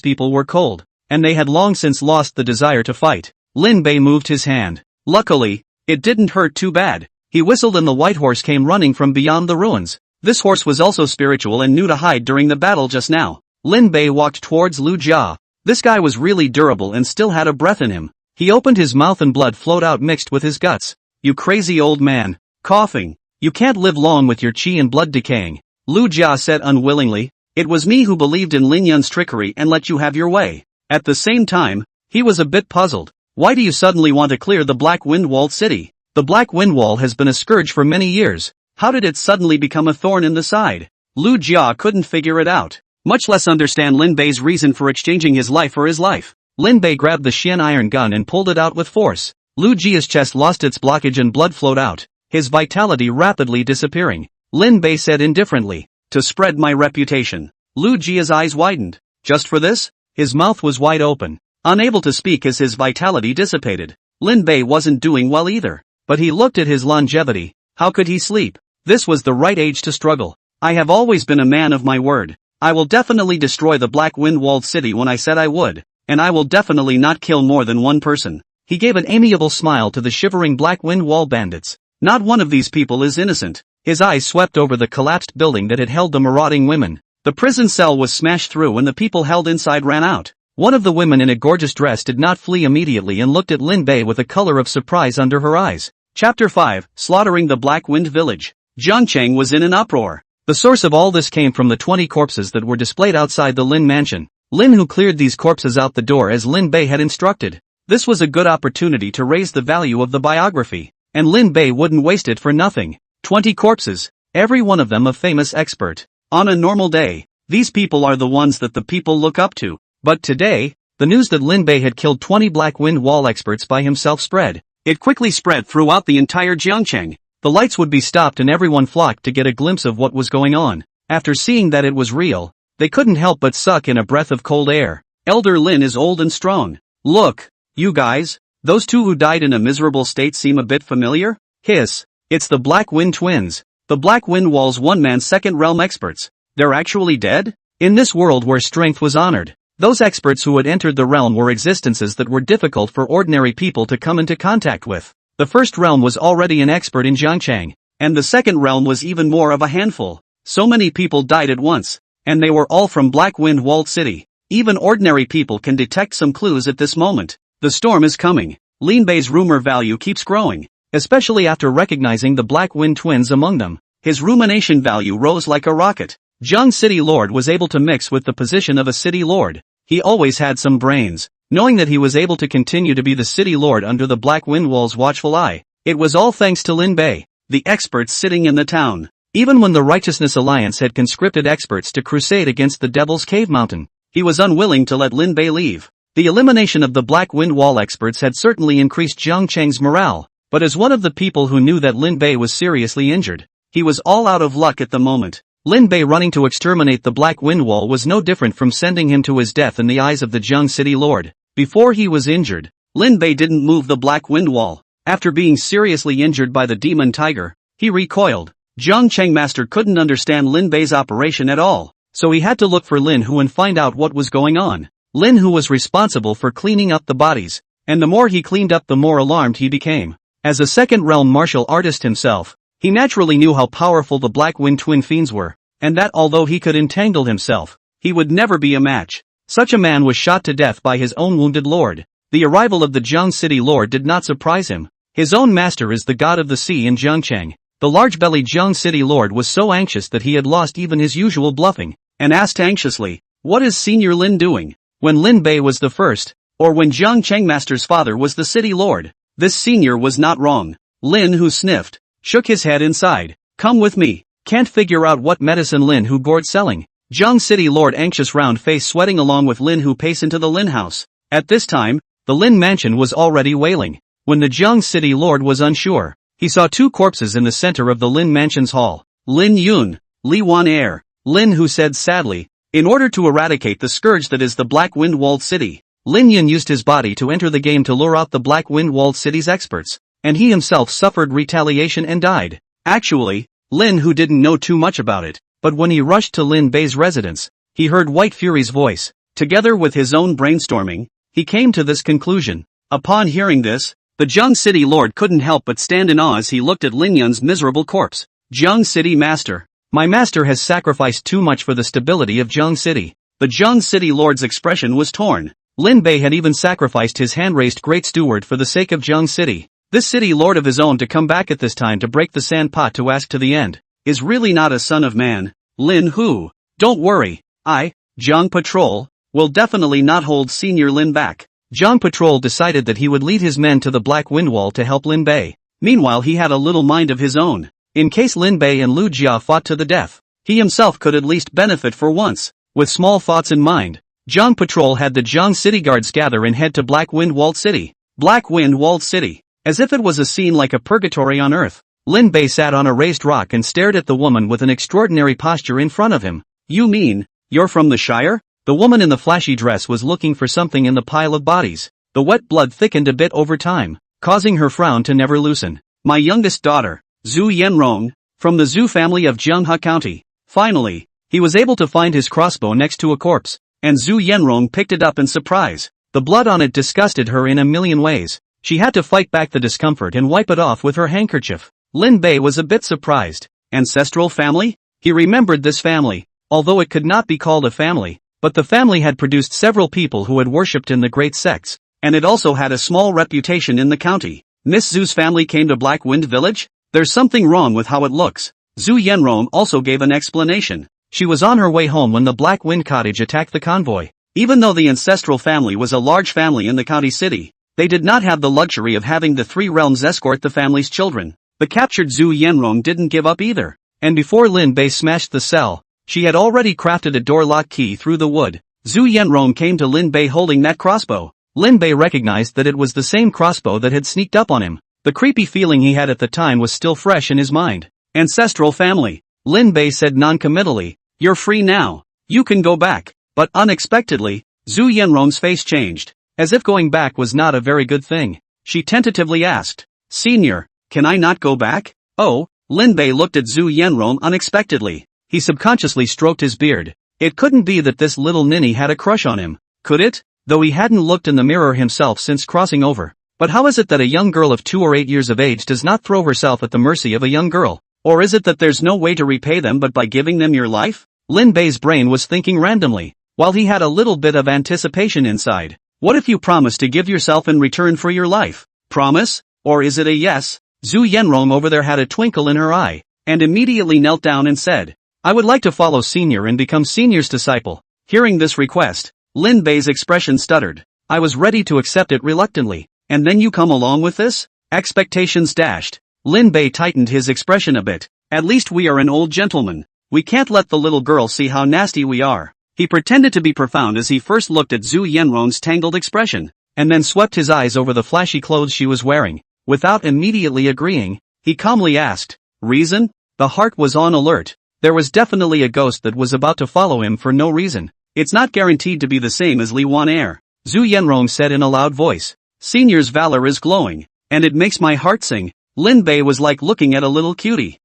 people were cold, and they had long since lost the desire to fight. Lin Bei moved his hand. Luckily, it didn't hurt too bad. He whistled and the white horse came running from beyond the ruins. This horse was also spiritual and knew to hide during the battle just now. Lin Bei walked towards Lu Jia. This guy was really durable and still had a breath in him. He opened his mouth and blood flowed out mixed with his guts. "You crazy old man." Coughing. "You can't live long with your chi and blood decaying." Lu Jia said unwillingly. "It was me who believed in Lin Yun's trickery and let you have your way." At the same time, he was a bit puzzled. "Why do you suddenly want to clear the Black Wind Walled City? The Black Wind Wall has been a scourge for many years. How did it suddenly become a thorn in the side?" Lu Jia couldn't figure it out, much less understand Lin Bei's reason for exchanging his life for his life. Lin Bei grabbed the Xian iron gun and pulled it out with force. Lu Jia's chest lost its blockage and blood flowed out, his vitality rapidly disappearing. Lin Bei said indifferently, "To spread my reputation." Lu Jia's eyes widened. "Just for this?" His mouth was wide open, unable to speak as his vitality dissipated. Lin Bei wasn't doing well either, but he looked at his longevity. How could he sleep? This was the right age to struggle. "I have always been a man of my word. I will definitely destroy the Black Wind Walled City when I said I would, and I will definitely not kill more than one person. He gave an amiable smile to the shivering Black Wind Wall bandits. Not one of these people is innocent. His eyes swept over the collapsed building that had held the marauding women. The prison cell was smashed through and the people held inside ran out. One of the women in a gorgeous dress did not flee immediately and looked at Lin Bei with a color of surprise under her eyes. Chapter 5, Slaughtering the Black Wind Village. Jiangcheng was in an uproar. The source of all this came from the 20 corpses that were displayed outside the Lin mansion. Lin Hu cleared these corpses out the door as Lin Bei had instructed. This was a good opportunity to raise the value of the biography, and Lin Bei wouldn't waste it for nothing. 20 corpses, every one of them a famous expert. On a normal day, these people are the ones that the people look up to. But today, the news that Lin Bei had killed 20 Black Wind Wall experts by himself spread. It quickly spread throughout the entire Jiangcheng. The lights would be stopped and everyone flocked to get a glimpse of what was going on. After seeing that it was real, they couldn't help but suck in a breath of cold air. Elder Lin is old and strong. Look, you guys, those two who died in a miserable state seem a bit familiar? Hiss. It's the Black Wind twins. The Black Wind Wall's one-man second realm experts. They're actually dead? In this world where strength was honored, those experts who had entered the realm were existences that were difficult for ordinary people to come into contact with. The first realm was already an expert in Jiangcheng, and the second realm was even more of a handful. So many people died at once, and they were all from Black Wind Walled City. Even ordinary people can detect some clues at this moment. The storm is coming. Lin Bei's rumor value keeps growing, especially after recognizing the Black Wind twins among them. His rumination value rose like a rocket. Jiang City Lord was able to mix with the position of a city lord. He always had some brains. Knowing that he was able to continue to be the city lord under the Black Wind Wall's watchful eye, it was all thanks to Lin Bei, the experts sitting in the town. Even when the Righteousness Alliance had conscripted experts to crusade against the Devil's Cave Mountain, he was unwilling to let Lin Bei leave. The elimination of the Black Wind Wall experts had certainly increased Jiangcheng's morale, but as one of the people who knew that Lin Bei was seriously injured, he was all out of luck at the moment. Lin Bei running to exterminate the Black Wind Wall was no different from sending him to his death in the eyes of the Jiang City Lord. Before he was injured, Lin Bei didn't move the Black Wind Wall. After being seriously injured by the demon tiger, he recoiled. Jiangcheng Master couldn't understand Lin Bei's operation at all, so he had to look for Lin Hu and find out what was going on. Lin Hu was responsible for cleaning up the bodies, and the more he cleaned up the more alarmed he became. As a second realm martial artist himself, he naturally knew how powerful the Black Wind twin fiends were, and that although he could entangle himself, he would never be a match. Such a man was shot to death by his own wounded lord. The arrival of the Jiang City Lord did not surprise him. His own master is the god of the sea in Jiangcheng. The large-bellied Jiang City Lord was so anxious that he had lost even his usual bluffing, and asked anxiously, "What is Senior Lin doing?" When Lin Bei was the first, or when Jiangcheng Master's father was the city lord, this senior was not wrong. Lin Hu sniffed, shook his head inside. "Come with me." Can't figure out what medicine Lin Hu gourd selling. Jiang City Lord anxious round face sweating along with Lin Hu pace into the Lin house. At this time, the Lin mansion was already wailing. When the Jiang City Lord was unsure, he saw two corpses in the center of the Lin mansion's hall. Lin Yun, Li Wan Air. Lin Hu said sadly, in order to eradicate the scourge that is the Black Wind Walled City, Lin Yun used his body to enter the game to lure out the Black Wind Walled City's experts, and he himself suffered retaliation and died. Actually, Lin Hu didn't know too much about it, but when he rushed to Lin Bei's residence, he heard White Fury's voice. Together with his own brainstorming, he came to this conclusion. Upon hearing this, the Jiang City Lord couldn't help but stand in awe as he looked at Lin Yun's miserable corpse. Jiang City Master. My master has sacrificed too much for the stability of Jiang City. The Jiang City Lord's expression was torn. Lin Bei had even sacrificed his hand-raised great steward for the sake of Jiang City. This city lord of his own to come back at this time to break the sand pot to ask to the end, is really not a son of man. Lin Hu. Don't worry, Jiang Patrol, will definitely not hold Senior Lin back. Jiang Patrol decided that he would lead his men to the Black Wind Wall to help Lin Bei. Meanwhile he had a little mind of his own. In case Lin Bei and Lu Jia fought to the death, he himself could at least benefit for once. With small thoughts in mind, Jiang Patrol had the Jiang City guards gather and head to Black Wind Walled City. Black Wind Walled City. As if it was a scene like a purgatory on earth, Lin Bei sat on a raised rock and stared at the woman with an extraordinary posture in front of him. You mean, you're from the Shire? The woman in the flashy dress was looking for something in the pile of bodies. The wet blood thickened a bit over time, causing her frown to never loosen. My youngest daughter, Zhu Yanrong, from the Zhu family of Jianghe County. Finally, he was able to find his crossbow next to a corpse, and Zhu Yanrong picked it up in surprise. The blood on it disgusted her in a million ways. She had to fight back the discomfort and wipe it off with her handkerchief. Lin Bei was a bit surprised. Ancestral family? He remembered this family, although it could not be called a family, but the family had produced several people who had worshipped in the great sects, and it also had a small reputation in the county. Miss Zhu's family came to Black Wind Village? There's something wrong with how it looks. Zhu Yanrong also gave an explanation. She was on her way home when the Black Wind Cottage attacked the convoy. Even though the ancestral family was a large family in the county city, they did not have the luxury of having the three realms escort the family's children. The captured Zhu Yanrong didn't give up either. And before Lin Bei smashed the cell, she had already crafted a door lock key through the wood. Zhu Yanrong came to Lin Bei holding that crossbow. Lin Bei recognized that it was the same crossbow that had sneaked up on him. The creepy feeling he had at the time was still fresh in his mind. Ancestral family. Lin Bei said non-committally, "You're free now. You can go back." But unexpectedly, Zhu Yanrong's face changed. As if going back was not a very good thing. She tentatively asked, "Senior, can I not go back?" "Oh." Lin Bei looked at Zhu Yanrong unexpectedly. He subconsciously stroked his beard. It couldn't be that this little ninny had a crush on him, could it? Though he hadn't looked in the mirror himself since crossing over. But how is it that a young girl of 2 or 8 years of age does not throw herself at the mercy of a young girl? Or is it that there's no way to repay them but by giving them your life? Lin Bei's brain was thinking randomly, while he had a little bit of anticipation inside. What if you promise to give yourself in return for your life? Promise? Or is it a yes? Zhu Yanrong over there had a twinkle in her eye, and immediately knelt down and said, "I would like to follow Senior and become Senior's disciple." Hearing this request, Lin Bei's expression stuttered. "I was ready to accept it reluctantly, and then you come along with this?" Expectations dashed. Lin Bei tightened his expression a bit. "At least we are an old gentleman. We can't let the little girl see how nasty we are." He pretended to be profound as he first looked at Zhu Yanrong's tangled expression, and then swept his eyes over the flashy clothes she was wearing. Without immediately agreeing, he calmly asked, "Reason?" The heart was on alert. There was definitely a ghost that was about to follow him for no reason. "It's not guaranteed to be the same as Li Wan Air," Zhu Yanrong said in a loud voice. "Senior's valor is glowing, and it makes my heart sing." Lin Bei was like looking at a little cutie.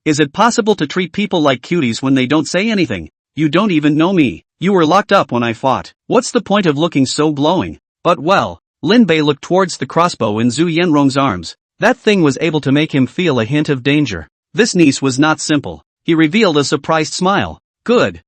Is it possible to treat people like cuties when they don't say anything? "You don't even know me. You were locked up when I fought. What's the point of looking so glowing?" But well, Lin Bei looked towards the crossbow in Zhu Yanrong's arms. That thing was able to make him feel a hint of danger. This niece was not simple. He revealed a surprised smile. Good.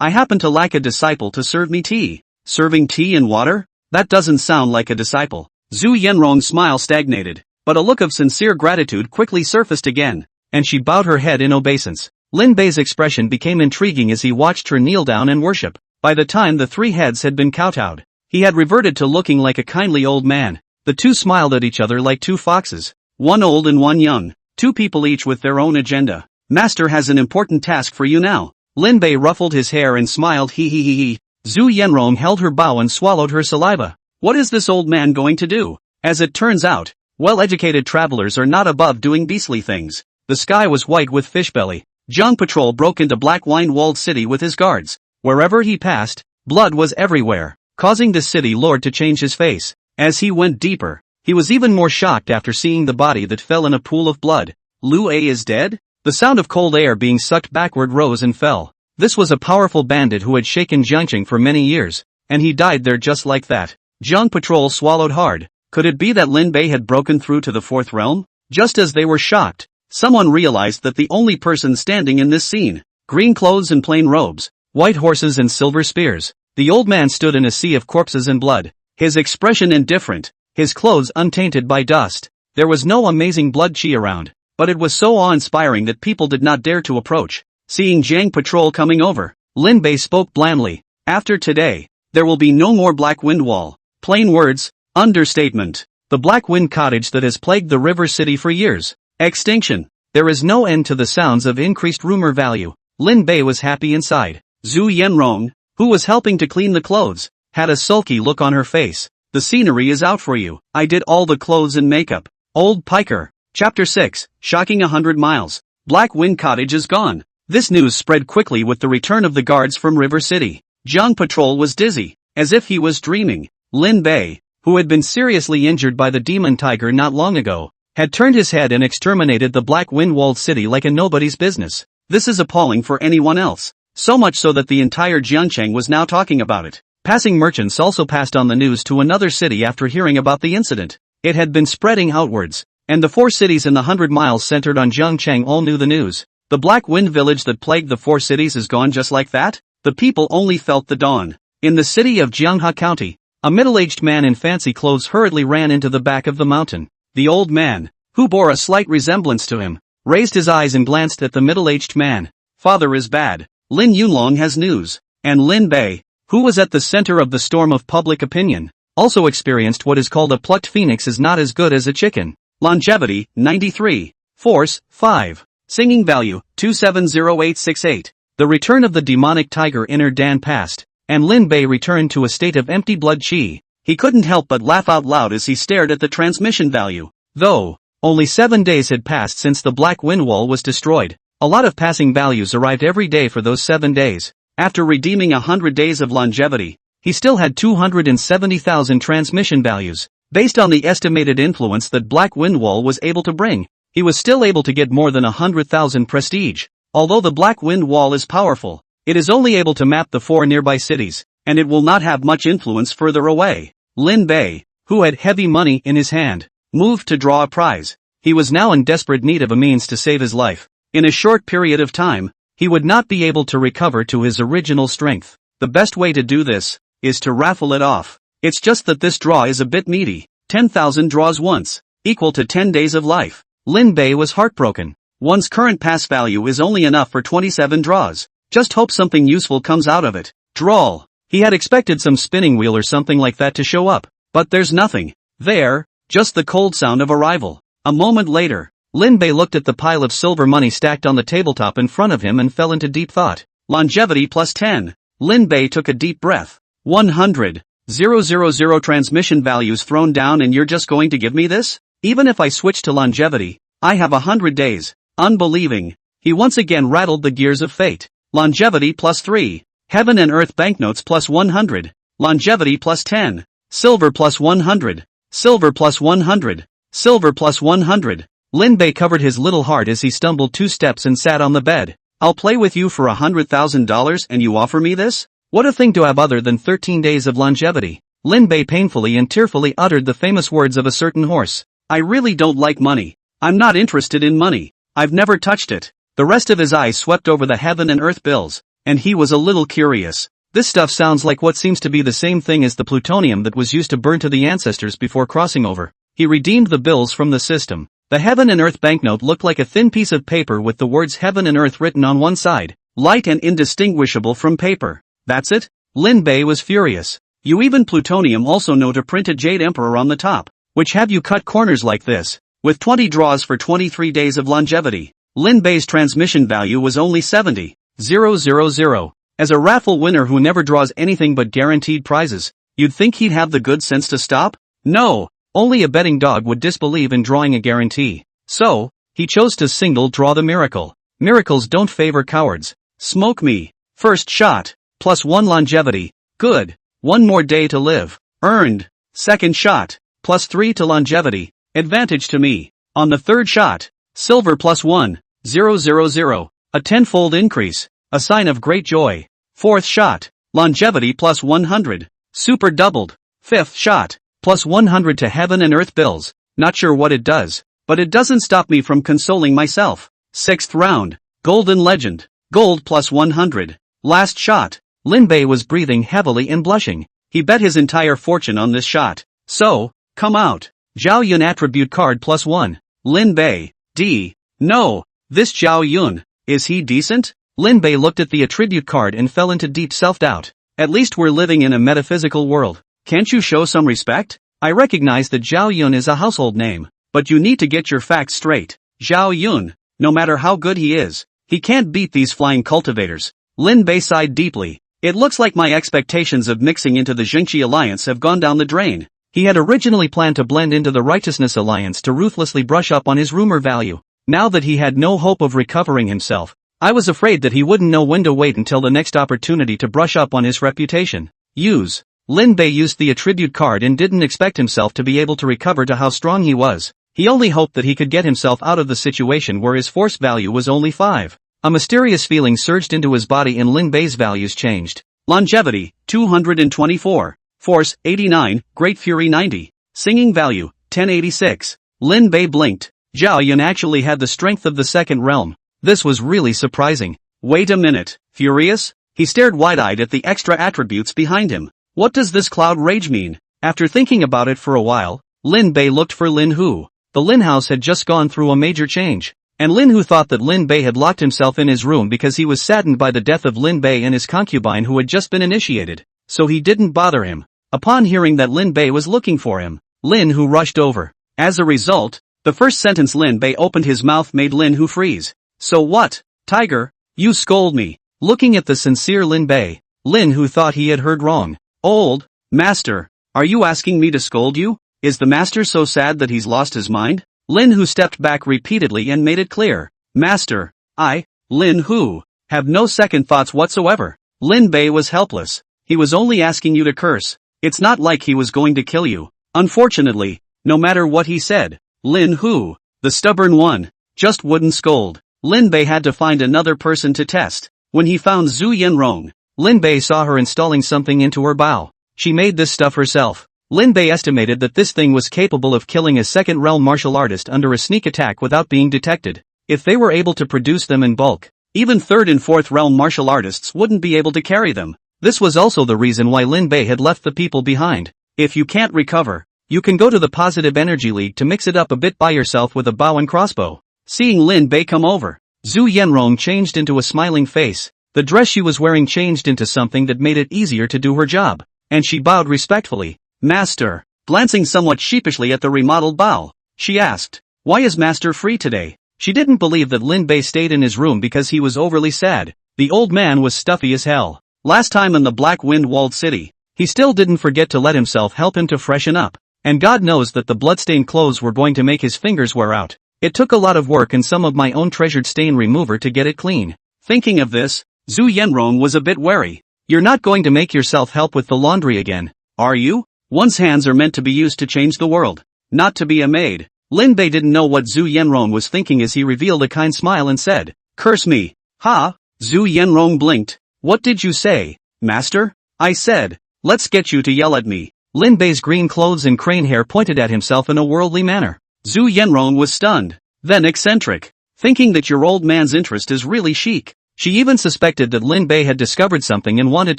I happen to lack a disciple to serve me tea." "Serving tea and water? That doesn't sound like a disciple." Zhu Yanrong's smile stagnated, but a look of sincere gratitude quickly surfaced again, and she bowed her head in obeisance. Lin Bei's expression became intriguing as he watched her kneel down and worship. By the time the 3 heads had been kowtowed, he had reverted to looking like a kindly old man. The two smiled at each other like 2 foxes, one old and one young, 2 people each with their own agenda. "Master has an important task for you now." Lin Bei ruffled his hair and smiled. He. Zhu Yanrong held her bow and swallowed her saliva. What is this old man going to do? As it turns out, well-educated travelers are not above doing beastly things. The sky was white with fishbelly. Jiang Patrol broke into Black Wine-walled city with his guards. Wherever he passed, blood was everywhere, causing the city lord to change his face. As he went deeper, he was even more shocked after seeing the body that fell in a pool of blood. Lu A is dead? The sound of cold air being sucked backward rose and fell. This was a powerful bandit who had shaken Jiangqing for many years, and he died there just like that. Jiang Patrol swallowed hard. Could it be that Lin Bei had broken through to the 4th realm? Just as they were shocked, someone realized that the only person standing in this scene, green clothes and plain robes, white horses and silver spears. The old man stood in a sea of corpses and blood, his expression indifferent, his clothes untainted by dust. There was no amazing blood chi around, but it was so awe-inspiring that people did not dare to approach. Seeing Jiang Patrol coming over, Lin Bei spoke blandly. "After today, there will be no more Black Wind Wall." Plain words, understatement. The Black Wind Cottage that has plagued the river city for years. Extinction. There is no end to the sounds of increased rumor value. Lin Bei was happy inside. Zhu Yanrong, who was helping to clean the clothes, had a sulky look on her face. "The scenery is out for you. I did all the clothes and makeup." Old Piker. Chapter 6, Shocking 100 Miles. Black Wind Cottage is gone. This news spread quickly with the return of the guards from River City. Jiang Patrol was dizzy, as if he was dreaming. Lin Bei, who had been seriously injured by the demon tiger not long ago, had turned his head and exterminated the Black Wind-walled city like a nobody's business. This is appalling for anyone else. So much so that the entire Jiangcheng was now talking about it. Passing merchants also passed on the news to another city after hearing about the incident. It had been spreading outwards, and the 4 cities in the 100 miles centered on Zhengcheng all knew the news. The Black Wind village that plagued the 4 cities is gone just like that? The people only felt the dawn. In the city of Jianghe County, a middle-aged man in fancy clothes hurriedly ran into the back of the mountain. The old man, who bore a slight resemblance to him, raised his eyes and glanced at the middle-aged man. Father is bad. Lin Yunlong has news. And Lin Bei, who was at the center of the storm of public opinion, also experienced what is called a plucked phoenix is not as good as a chicken. Longevity, 93. Force, 5. Singing value, 270868. The return of the demonic tiger inner Dan passed, and Lin Bei returned to a state of empty blood chi. He couldn't help but laugh out loud as he stared at the transmission value. Though only 7 days had passed since the Black Wind Wall was destroyed, a lot of passing values arrived every day for those 7 days. After redeeming 100 days of longevity, he still had 270,000 transmission values. Based on the estimated influence that Black Wind Wall was able to bring, he was still able to get more than 100,000 prestige. Although the Black Wind Wall is powerful, it is only able to map the 4 nearby cities, and it will not have much influence further away. Lin Bei, who had heavy money in his hand, moved to draw a prize. He was now in desperate need of a means to save his life. In a short period of time, he would not be able to recover to his original strength. The best way to do this is to raffle it off. It's just that this draw is a bit meaty. 10,000 draws once, equal to 10 days of life. Lin Bei was heartbroken. One's current pass value is only enough for 27 draws. Just hope something useful comes out of it. Drawl. He had expected some spinning wheel or something like that to show up, but there's nothing. There, just the cold sound of arrival. A moment later, Lin Bei looked at the pile of silver money stacked on the tabletop in front of him and fell into deep thought. Longevity plus 10. Lin Bei took a deep breath. 100,000 transmission values thrown down and you're just going to give me this? Even if I switch to longevity, I have 100 days. Unbelieving. He once again rattled the gears of fate. Longevity plus 3. Heaven and earth banknotes plus 100. Longevity plus 10. Silver plus 100. Silver plus 100. Silver plus 100. Lin Bei covered his little heart as he stumbled 2 steps and sat on the bed. I'll play with you for $100,000 and you offer me this? What a thing to have other than 13 days of longevity. Lin Bei painfully and tearfully uttered the famous words of a certain horse. I really don't like money. I'm not interested in money. I've never touched it. The rest of his eyes swept over the heaven and earth bills, and he was a little curious. This stuff sounds like what seems to be the same thing as the plutonium that was used to burn to the ancestors before crossing over. He redeemed the bills from the system. The heaven and earth banknote looked like a thin piece of paper with the words heaven and earth written on one side, light and indistinguishable from paper. That's it? Lin Bei was furious. You even plutonium also know to print a jade emperor on the top. Which have you cut corners like this? With 20 draws for 23 days of longevity, Lin Bei's transmission value was only 70,000. As a raffle winner who never draws anything but guaranteed prizes, you'd think he'd have the good sense to stop? No. Only a betting dog would disbelieve in drawing a guarantee. So, he chose to single draw the miracle. Miracles don't favor cowards. Smoke me. First shot. Plus 1 longevity. Good. 1 more day to live. Earned. Second shot. Plus 3 to longevity. Advantage to me. On the third shot. Silver plus 1. 000. A tenfold increase. A sign of great joy. Fourth shot. Longevity plus 100. Super doubled. Fifth shot. Plus 100 to heaven and earth bills. Not sure what it does, but it doesn't stop me from consoling myself. Sixth round. Golden legend. Gold plus 100. Last shot. Lin Bei was breathing heavily and blushing. He bet his entire fortune on this shot. So, come out. Zhao Yun attribute card plus 1. Lin Bei. D. No. This Zhao Yun. Is he decent? Lin Bei looked at the attribute card and fell into deep self-doubt. At least we're living in a metaphysical world. Can't you show some respect? I recognize that Zhao Yun is a household name, but you need to get your facts straight. Zhao Yun, no matter how good he is, he can't beat these flying cultivators. Lin Bei sighed deeply. It looks like my expectations of mixing into the Jingqi Alliance have gone down the drain. He had originally planned to blend into the Righteousness Alliance to ruthlessly brush up on his rumor value. Now that he had no hope of recovering himself, I was afraid that he wouldn't know when to wait until the next opportunity to brush up on his reputation. Use. Lin Bei used the attribute card and didn't expect himself to be able to recover to how strong he was. He only hoped that he could get himself out of the situation where his force value was only 5. A mysterious feeling surged into his body and Lin Bei's values changed. Longevity, 224. Force, 89, Great Fury 90. Singing value, 1086. Lin Bei blinked. Zhao Yun actually had the strength of the second realm. This was really surprising. Wait a minute, furious? He stared wide-eyed at the extra attributes behind him. What does this cloud rage mean? After thinking about it for a while, Lin Bei looked for Lin Hu. The Lin house had just gone through a major change, and Lin Hu thought that Lin Bei had locked himself in his room because he was saddened by the death of Lin Bei and his concubine who had just been initiated, so he didn't bother him. Upon hearing that Lin Bei was looking for him, Lin Hu rushed over. As a result, the first sentence Lin Bei opened his mouth made Lin Hu freeze. So what, tiger? You scold me. Looking at the sincere Lin Bei, Lin Hu thought he had heard wrong. Old master, are you asking me to scold you? Is the master so sad that he's lost his mind? Lin Hu stepped back repeatedly and made it clear. Master, I, Lin Hu, have no second thoughts whatsoever. Lin Bei was helpless. He was only asking you to curse. It's not like he was going to kill you. Unfortunately, no matter what he said, Lin Hu, the stubborn one, just wouldn't scold. Lin Bei had to find another person to test. When he found Zhu Yanrong, Lin Bei saw her installing something into her bow. She made this stuff herself. Lin Bei estimated that this thing was capable of killing a second realm martial artist under a sneak attack without being detected. If they were able to produce them in bulk, even third and fourth realm martial artists wouldn't be able to carry them. This was also the reason why Lin Bei had left the people behind. If you can't recover, you can go to the Positive Energy League to mix it up a bit by yourself with a bow and crossbow. Seeing Lin Bei come over, Zhu Yanrong changed into a smiling face. The dress she was wearing changed into something that made it easier to do her job, and she bowed respectfully. Master, glancing somewhat sheepishly at the remodeled bow, she asked, why is Master free today? She didn't believe that Lin Bei stayed in his room because he was overly sad. The old man was stuffy as hell. Last time in the Black Wind-walled city, he still didn't forget to let himself help him to freshen up, and God knows that the bloodstained clothes were going to make his fingers wear out. It took a lot of work and some of my own treasured stain remover to get it clean. Thinking of this, Zhu Yanrong was a bit wary. You're not going to make yourself help with the laundry again, are you? One's hands are meant to be used to change the world, not to be a maid. Lin Bei didn't know what Zhu Yanrong was thinking as he revealed a kind smile and said, curse me. Ha? Zhu Yanrong blinked. What did you say, master? I said, let's get you to yell at me. Lin Bei's green clothes and crane hair pointed at himself in a worldly manner. Zhu Yanrong was stunned, then eccentric, thinking that your old man's interest is really chic. She even suspected that Lin Bei had discovered something and wanted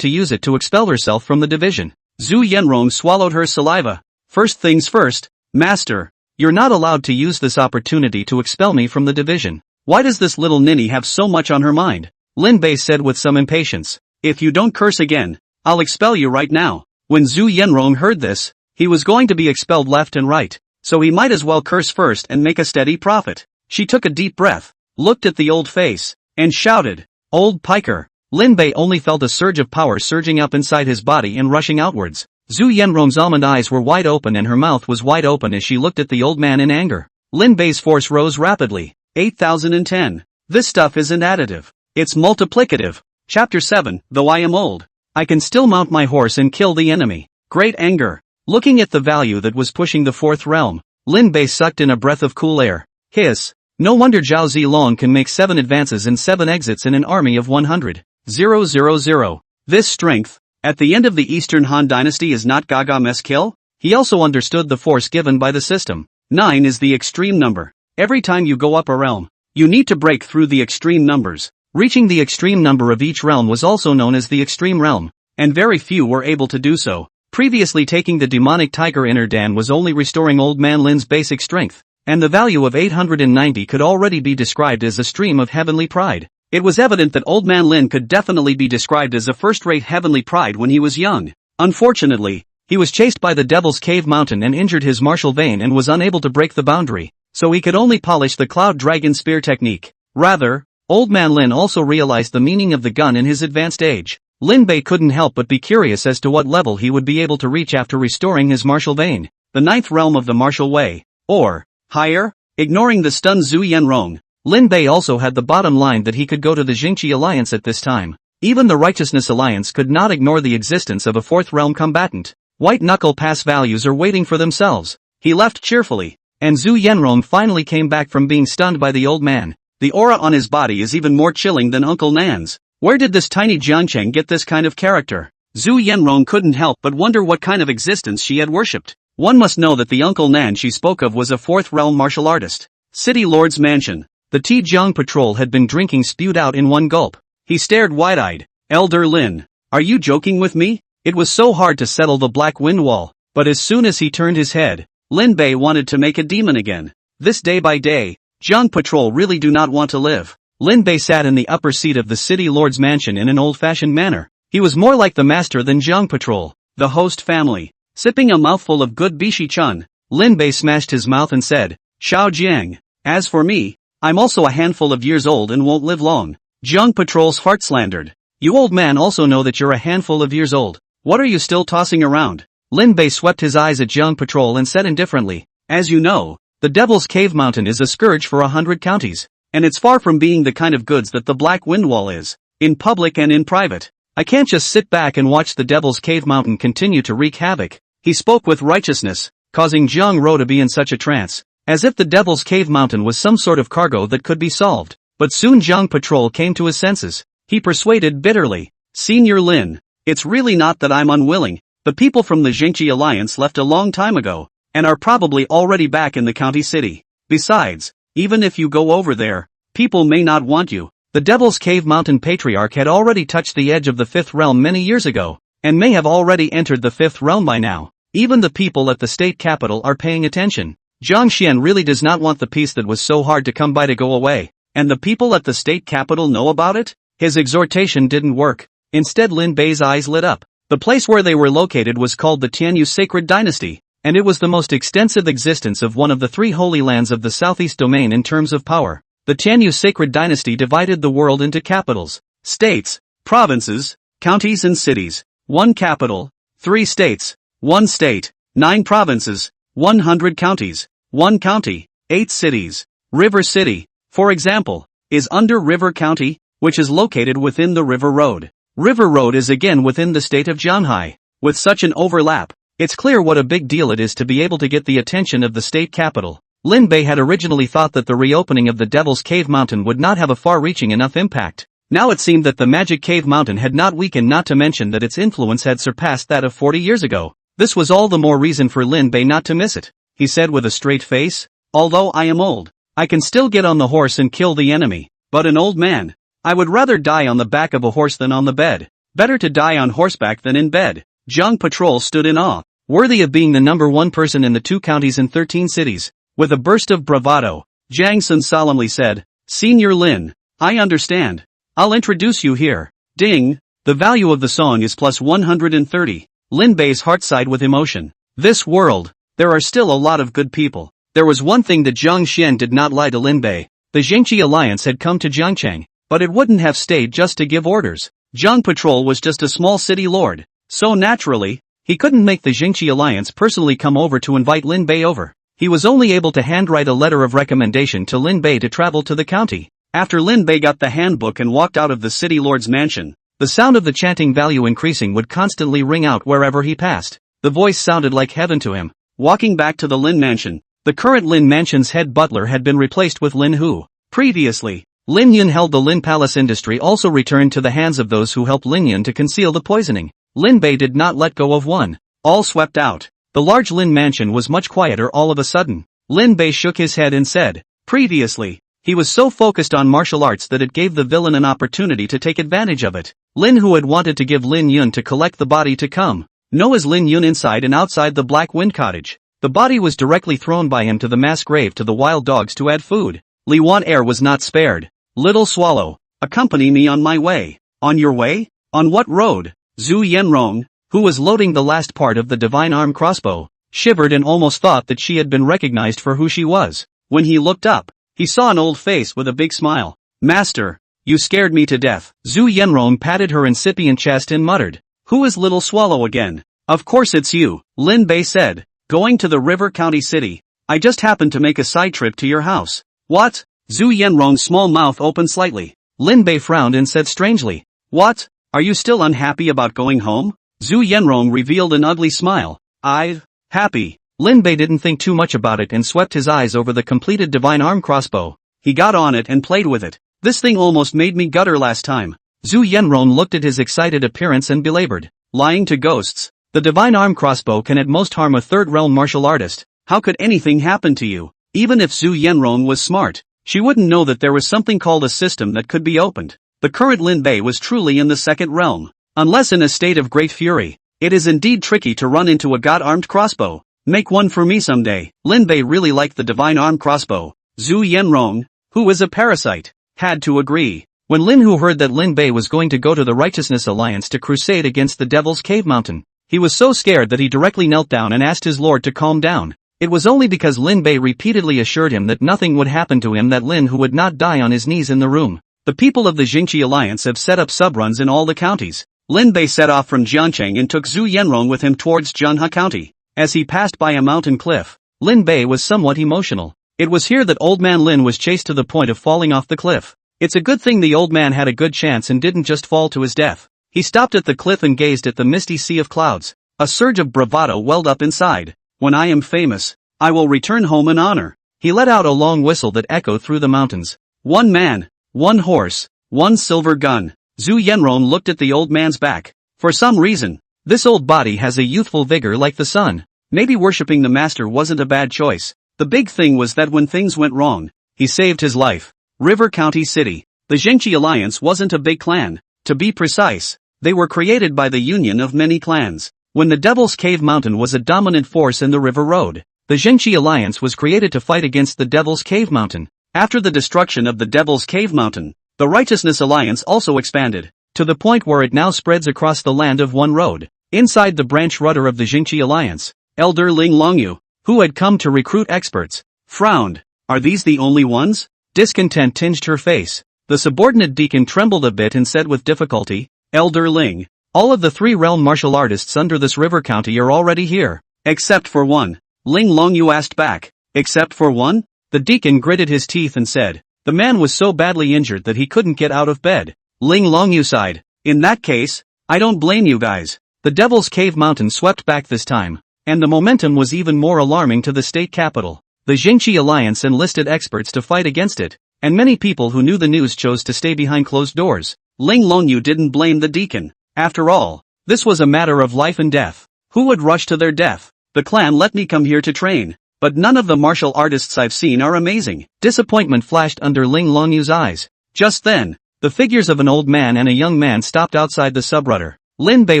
to use it to expel herself from the division. Zhu Yanrong swallowed her saliva. First things first, master, you're not allowed to use this opportunity to expel me from the division. Why does this little ninny have so much on her mind? Lin Bei said with some impatience. If you don't curse again, I'll expel you right now. When Zhu Yanrong heard this, he was going to be expelled left and right, so he might as well curse first and make a steady profit. She took a deep breath, looked at the old face, and shouted, old piker. Lin Bei only felt a surge of power surging up inside his body and rushing outwards. Zhu Yanrong's almond eyes were wide open and her mouth was wide open as she looked at the old man in anger. Lin Bei's force rose rapidly. 8010. This stuff isn't additive. It's multiplicative. Chapter 7. Though I am old, I can still mount my horse and kill the enemy. Great anger. Looking at the value that was pushing the fourth realm, Lin Bei sucked in a breath of cool air. Hiss. No wonder Zhao Zilong can make 7 advances and 7 exits in an army of 100. 000. This strength, at the end of the Eastern Han Dynasty is not Gaga Mess kill? He also understood the force given by the system. 9 is the extreme number. Every time you go up a realm, you need to break through the extreme numbers. Reaching the extreme number of each realm was also known as the extreme realm, and very few were able to do so. Previously taking the demonic tiger inner Dan was only restoring old man Lin's basic strength, and the value of 890 could already be described as a stream of heavenly pride. It was evident that old man Lin could definitely be described as a first-rate heavenly pride when he was young. Unfortunately, he was chased by the Devil's Cave Mountain and injured his martial vein and was unable to break the boundary, so he could only polish the Cloud Dragon Spear technique. Rather, old man Lin also realized the meaning of the gun in his advanced age. Lin Bei couldn't help but be curious as to what level he would be able to reach after restoring his martial vein. The 9th realm of the martial way, or higher? Ignoring the stunned Zhu Yanrong, Lin Bei also had the bottom line that he could go to the Jingqi Alliance at this time. Even the Righteousness Alliance could not ignore the existence of a 4th realm combatant. White knuckle pass values are waiting for themselves. He left cheerfully, and Zhu Yanrong finally came back from being stunned by the old man. The aura on his body is even more chilling than Uncle Nan's. Where did this tiny Jiangcheng get this kind of character? Zhu Yanrong couldn't help but wonder what kind of existence she had worshipped. One must know that the Uncle Nan she spoke of was a fourth realm martial artist. City Lord's mansion. The Tijiang patrol had been drinking spewed out in one gulp. He stared wide-eyed. Elder Lin. Are you joking with me? It was so hard to settle the black wind wall, but as soon as he turned his head, Lin Bei wanted to make a demon again. This day by day, Jiang patrol really do not want to live. Lin Bei sat in the upper seat of the City Lord's mansion in an old-fashioned manner. He was more like the master than Jiang patrol, the host family. Sipping a mouthful of good Bishi Chun, Lin Bei smashed his mouth and said, Xiao Jiang. As for me, I'm also a handful of years old and won't live long. Jiang patrol's heart slandered. You old man also know that you're a handful of years old. What are you still tossing around? Lin Bei swept his eyes at Jiang patrol and said indifferently, as you know, the Devil's Cave Mountain is a scourge for 100 counties, and it's far from being the kind of goods that the Black Wind Wall is, in public and in private. I can't just sit back and watch the Devil's Cave Mountain continue to wreak havoc. He spoke with righteousness, causing Jiang Ro to be in such a trance, as if the Devil's Cave Mountain was some sort of cargo that could be solved. But soon Jiang patrol came to his senses. He persuaded bitterly, Senior Lin, it's really not that I'm unwilling. The people from the Jingqi Alliance left a long time ago, and are probably already back in the county city. Besides, even if you go over there, people may not want you. The Devil's Cave Mountain Patriarch had already touched the edge of the fifth realm many years ago, and may have already entered the fifth realm by now. Even the people at the state capital are paying attention. Jiang Xian really does not want the peace that was so hard to come by to go away, and the people at the state capital know about it? His exhortation didn't work. Instead Lin Bei's eyes lit up. The place where they were located was called the Tianyu Sacred Dynasty, and it was the most extensive existence of one of the three holy lands of the southeast domain in terms of power. The Tianyu Sacred Dynasty divided the world into capitals, states, provinces, counties and cities. 1 capital, 3 states, 1 state, 9 provinces, 100 counties, 1 county, 8 cities. River City, for example, is under River County, which is located within the River Road. River Road is again within the state of Jianhai. With such an overlap, it's clear what a big deal it is to be able to get the attention of the state capital. Lin Bei had originally thought that the reopening of the Devil's Cave Mountain would not have a far-reaching enough impact. Now it seemed that the Magic Cave Mountain had not weakened, not to mention that its influence had surpassed that of 40 years ago. This was all the more reason for Lin Bei not to miss it. He said with a straight face, although I am old, I can still get on the horse and kill the enemy, but an old man, I would rather die on the back of a horse than on the bed. Better to die on horseback than in bed. Jiang patrol stood in awe, worthy of being the #1 person in the 2 counties and 13 cities. With a burst of bravado, Jiang Sun solemnly said, Senior Lin, I understand. I'll introduce you here. Ding, the value of the song is plus 130. Lin Bei's heart sighed with emotion. This world, there are still a lot of good people. There was one thing that Jiang Xian did not lie to Lin Bei. The Jingqi Alliance had come to Jiangcheng, but it wouldn't have stayed just to give orders. Jiang Patrol was just a small city lord, so naturally, he couldn't make the Jingqi Alliance personally come over to invite Lin Bei over. He was only able to handwrite a letter of recommendation to Lin Bei to travel to the county. After Lin Bei got the handbook and walked out of the city lord's mansion, the sound of the chanting value increasing would constantly ring out wherever he passed. The voice sounded like heaven to him. Walking back to the Lin mansion, the current Lin mansion's head butler had been replaced with Lin Hu. Previously, Lin Yun held the Lin Palace industry also returned to the hands of those who helped Lin Yun to conceal the poisoning. Lin Bei did not let go of one. All swept out. The large Lin mansion was much quieter all of a sudden. Lin Bei shook his head and said, previously, he was so focused on martial arts that it gave the villain an opportunity to take advantage of it. Lin Hu had wanted to give Lin Yun to collect the body to come. Know as Lin Yun inside and outside the Black Wind Cottage. The body was directly thrown by him to the mass grave to the wild dogs to add food. Li Wan Air was not spared. Little Swallow, accompany me on my way. On your way? On what road? Zhu Yanrong, who was loading the last part of the divine arm crossbow, shivered and almost thought that she had been recognized for who she was. When he looked up, he saw an old face with a big smile. Master, you scared me to death. Zhu Yanrong patted her incipient chest and muttered, who is Little Swallow again? Of course it's you, Lin Bei said. Going to the River County City. I just happened to make a side trip to your house. What? Zhu Yanrong's small mouth opened slightly. Lin Bei frowned and said strangely, what? Are you still unhappy about going home? Zhu Yanrong revealed an ugly smile. Happy. Lin Bei didn't think too much about it and swept his eyes over the completed divine arm crossbow. He got on it and played with it. This thing almost made me gutter last time. Zhu Yanrong looked at his excited appearance and belabored. Lying to ghosts. The divine arm crossbow can at most harm a third realm martial artist. How could anything happen to you? Even if Zhu Yanrong was smart, she wouldn't know that there was something called a system that could be opened. The current Lin Bei was truly in the second realm. Unless in a state of great fury, it is indeed tricky to run into a god-armed crossbow. Make one for me someday. Lin Bei really liked the divine arm crossbow. Zhu Yanrong, who is a parasite, had to agree. When Lin Hu heard that Lin Bei was going to go to the Righteousness Alliance to crusade against the Devil's Cave Mountain, he was so scared that he directly knelt down and asked his lord to calm down. It was only because Lin Bei repeatedly assured him that nothing would happen to him that Lin Hu would not die on his knees in the room. The people of the Jingqi Alliance have set up subruns in all the counties. Lin Bei set off from Jiancheng and took Zhu Yanrong with him towards Zhenhe County. As he passed by a mountain cliff, Lin Bei was somewhat emotional. It was here that old man Lin was chased to the point of falling off the cliff. It's a good thing the old man had a good chance and didn't just fall to his death. He stopped at the cliff and gazed at the misty sea of clouds. A surge of bravado welled up inside. When I am famous, I will return home in honor. He let out a long whistle that echoed through the mountains. One man, one horse, one silver gun. Zhu Yanrong looked at the old man's back. For some reason, this old body has a youthful vigor like the sun. Maybe worshipping the master wasn't a bad choice. The big thing was that when things went wrong, he saved his life. River County City. The Jingqi Alliance wasn't a big clan. To be precise, they were created by the union of many clans. When the Devil's Cave Mountain was a dominant force in the river road, the Jingqi Alliance was created to fight against the Devil's Cave Mountain. After the destruction of the Devil's Cave Mountain, the Righteousness Alliance also expanded, to the point where it now spreads across the land of one road. Inside the branch rudder of the Jingqi Alliance, Elder Ling Longyu, who had come to recruit experts, frowned. Are these the only ones? Discontent tinged her face. The subordinate deacon trembled a bit and said with difficulty, Elder Ling, all of the 3 realm martial artists under this river county are already here. Except for one. Ling Longyu asked back. Except for one? The deacon gritted his teeth and said, the man was so badly injured that he couldn't get out of bed. Ling Longyu sighed. In that case, I don't blame you guys. The Devil's Cave Mountain swept back this time, and the momentum was even more alarming to the state capital. The Jingqi Alliance enlisted experts to fight against it, and many people who knew the news chose to stay behind closed doors. Ling Longyu didn't blame the deacon. After all, this was a matter of life and death. Who would rush to their death? The clan let me come here to train, but none of the martial artists I've seen are amazing. Disappointment flashed under Ling Longyu's eyes. Just then, the figures of an old man and a young man stopped outside the subrudder. Lin Bei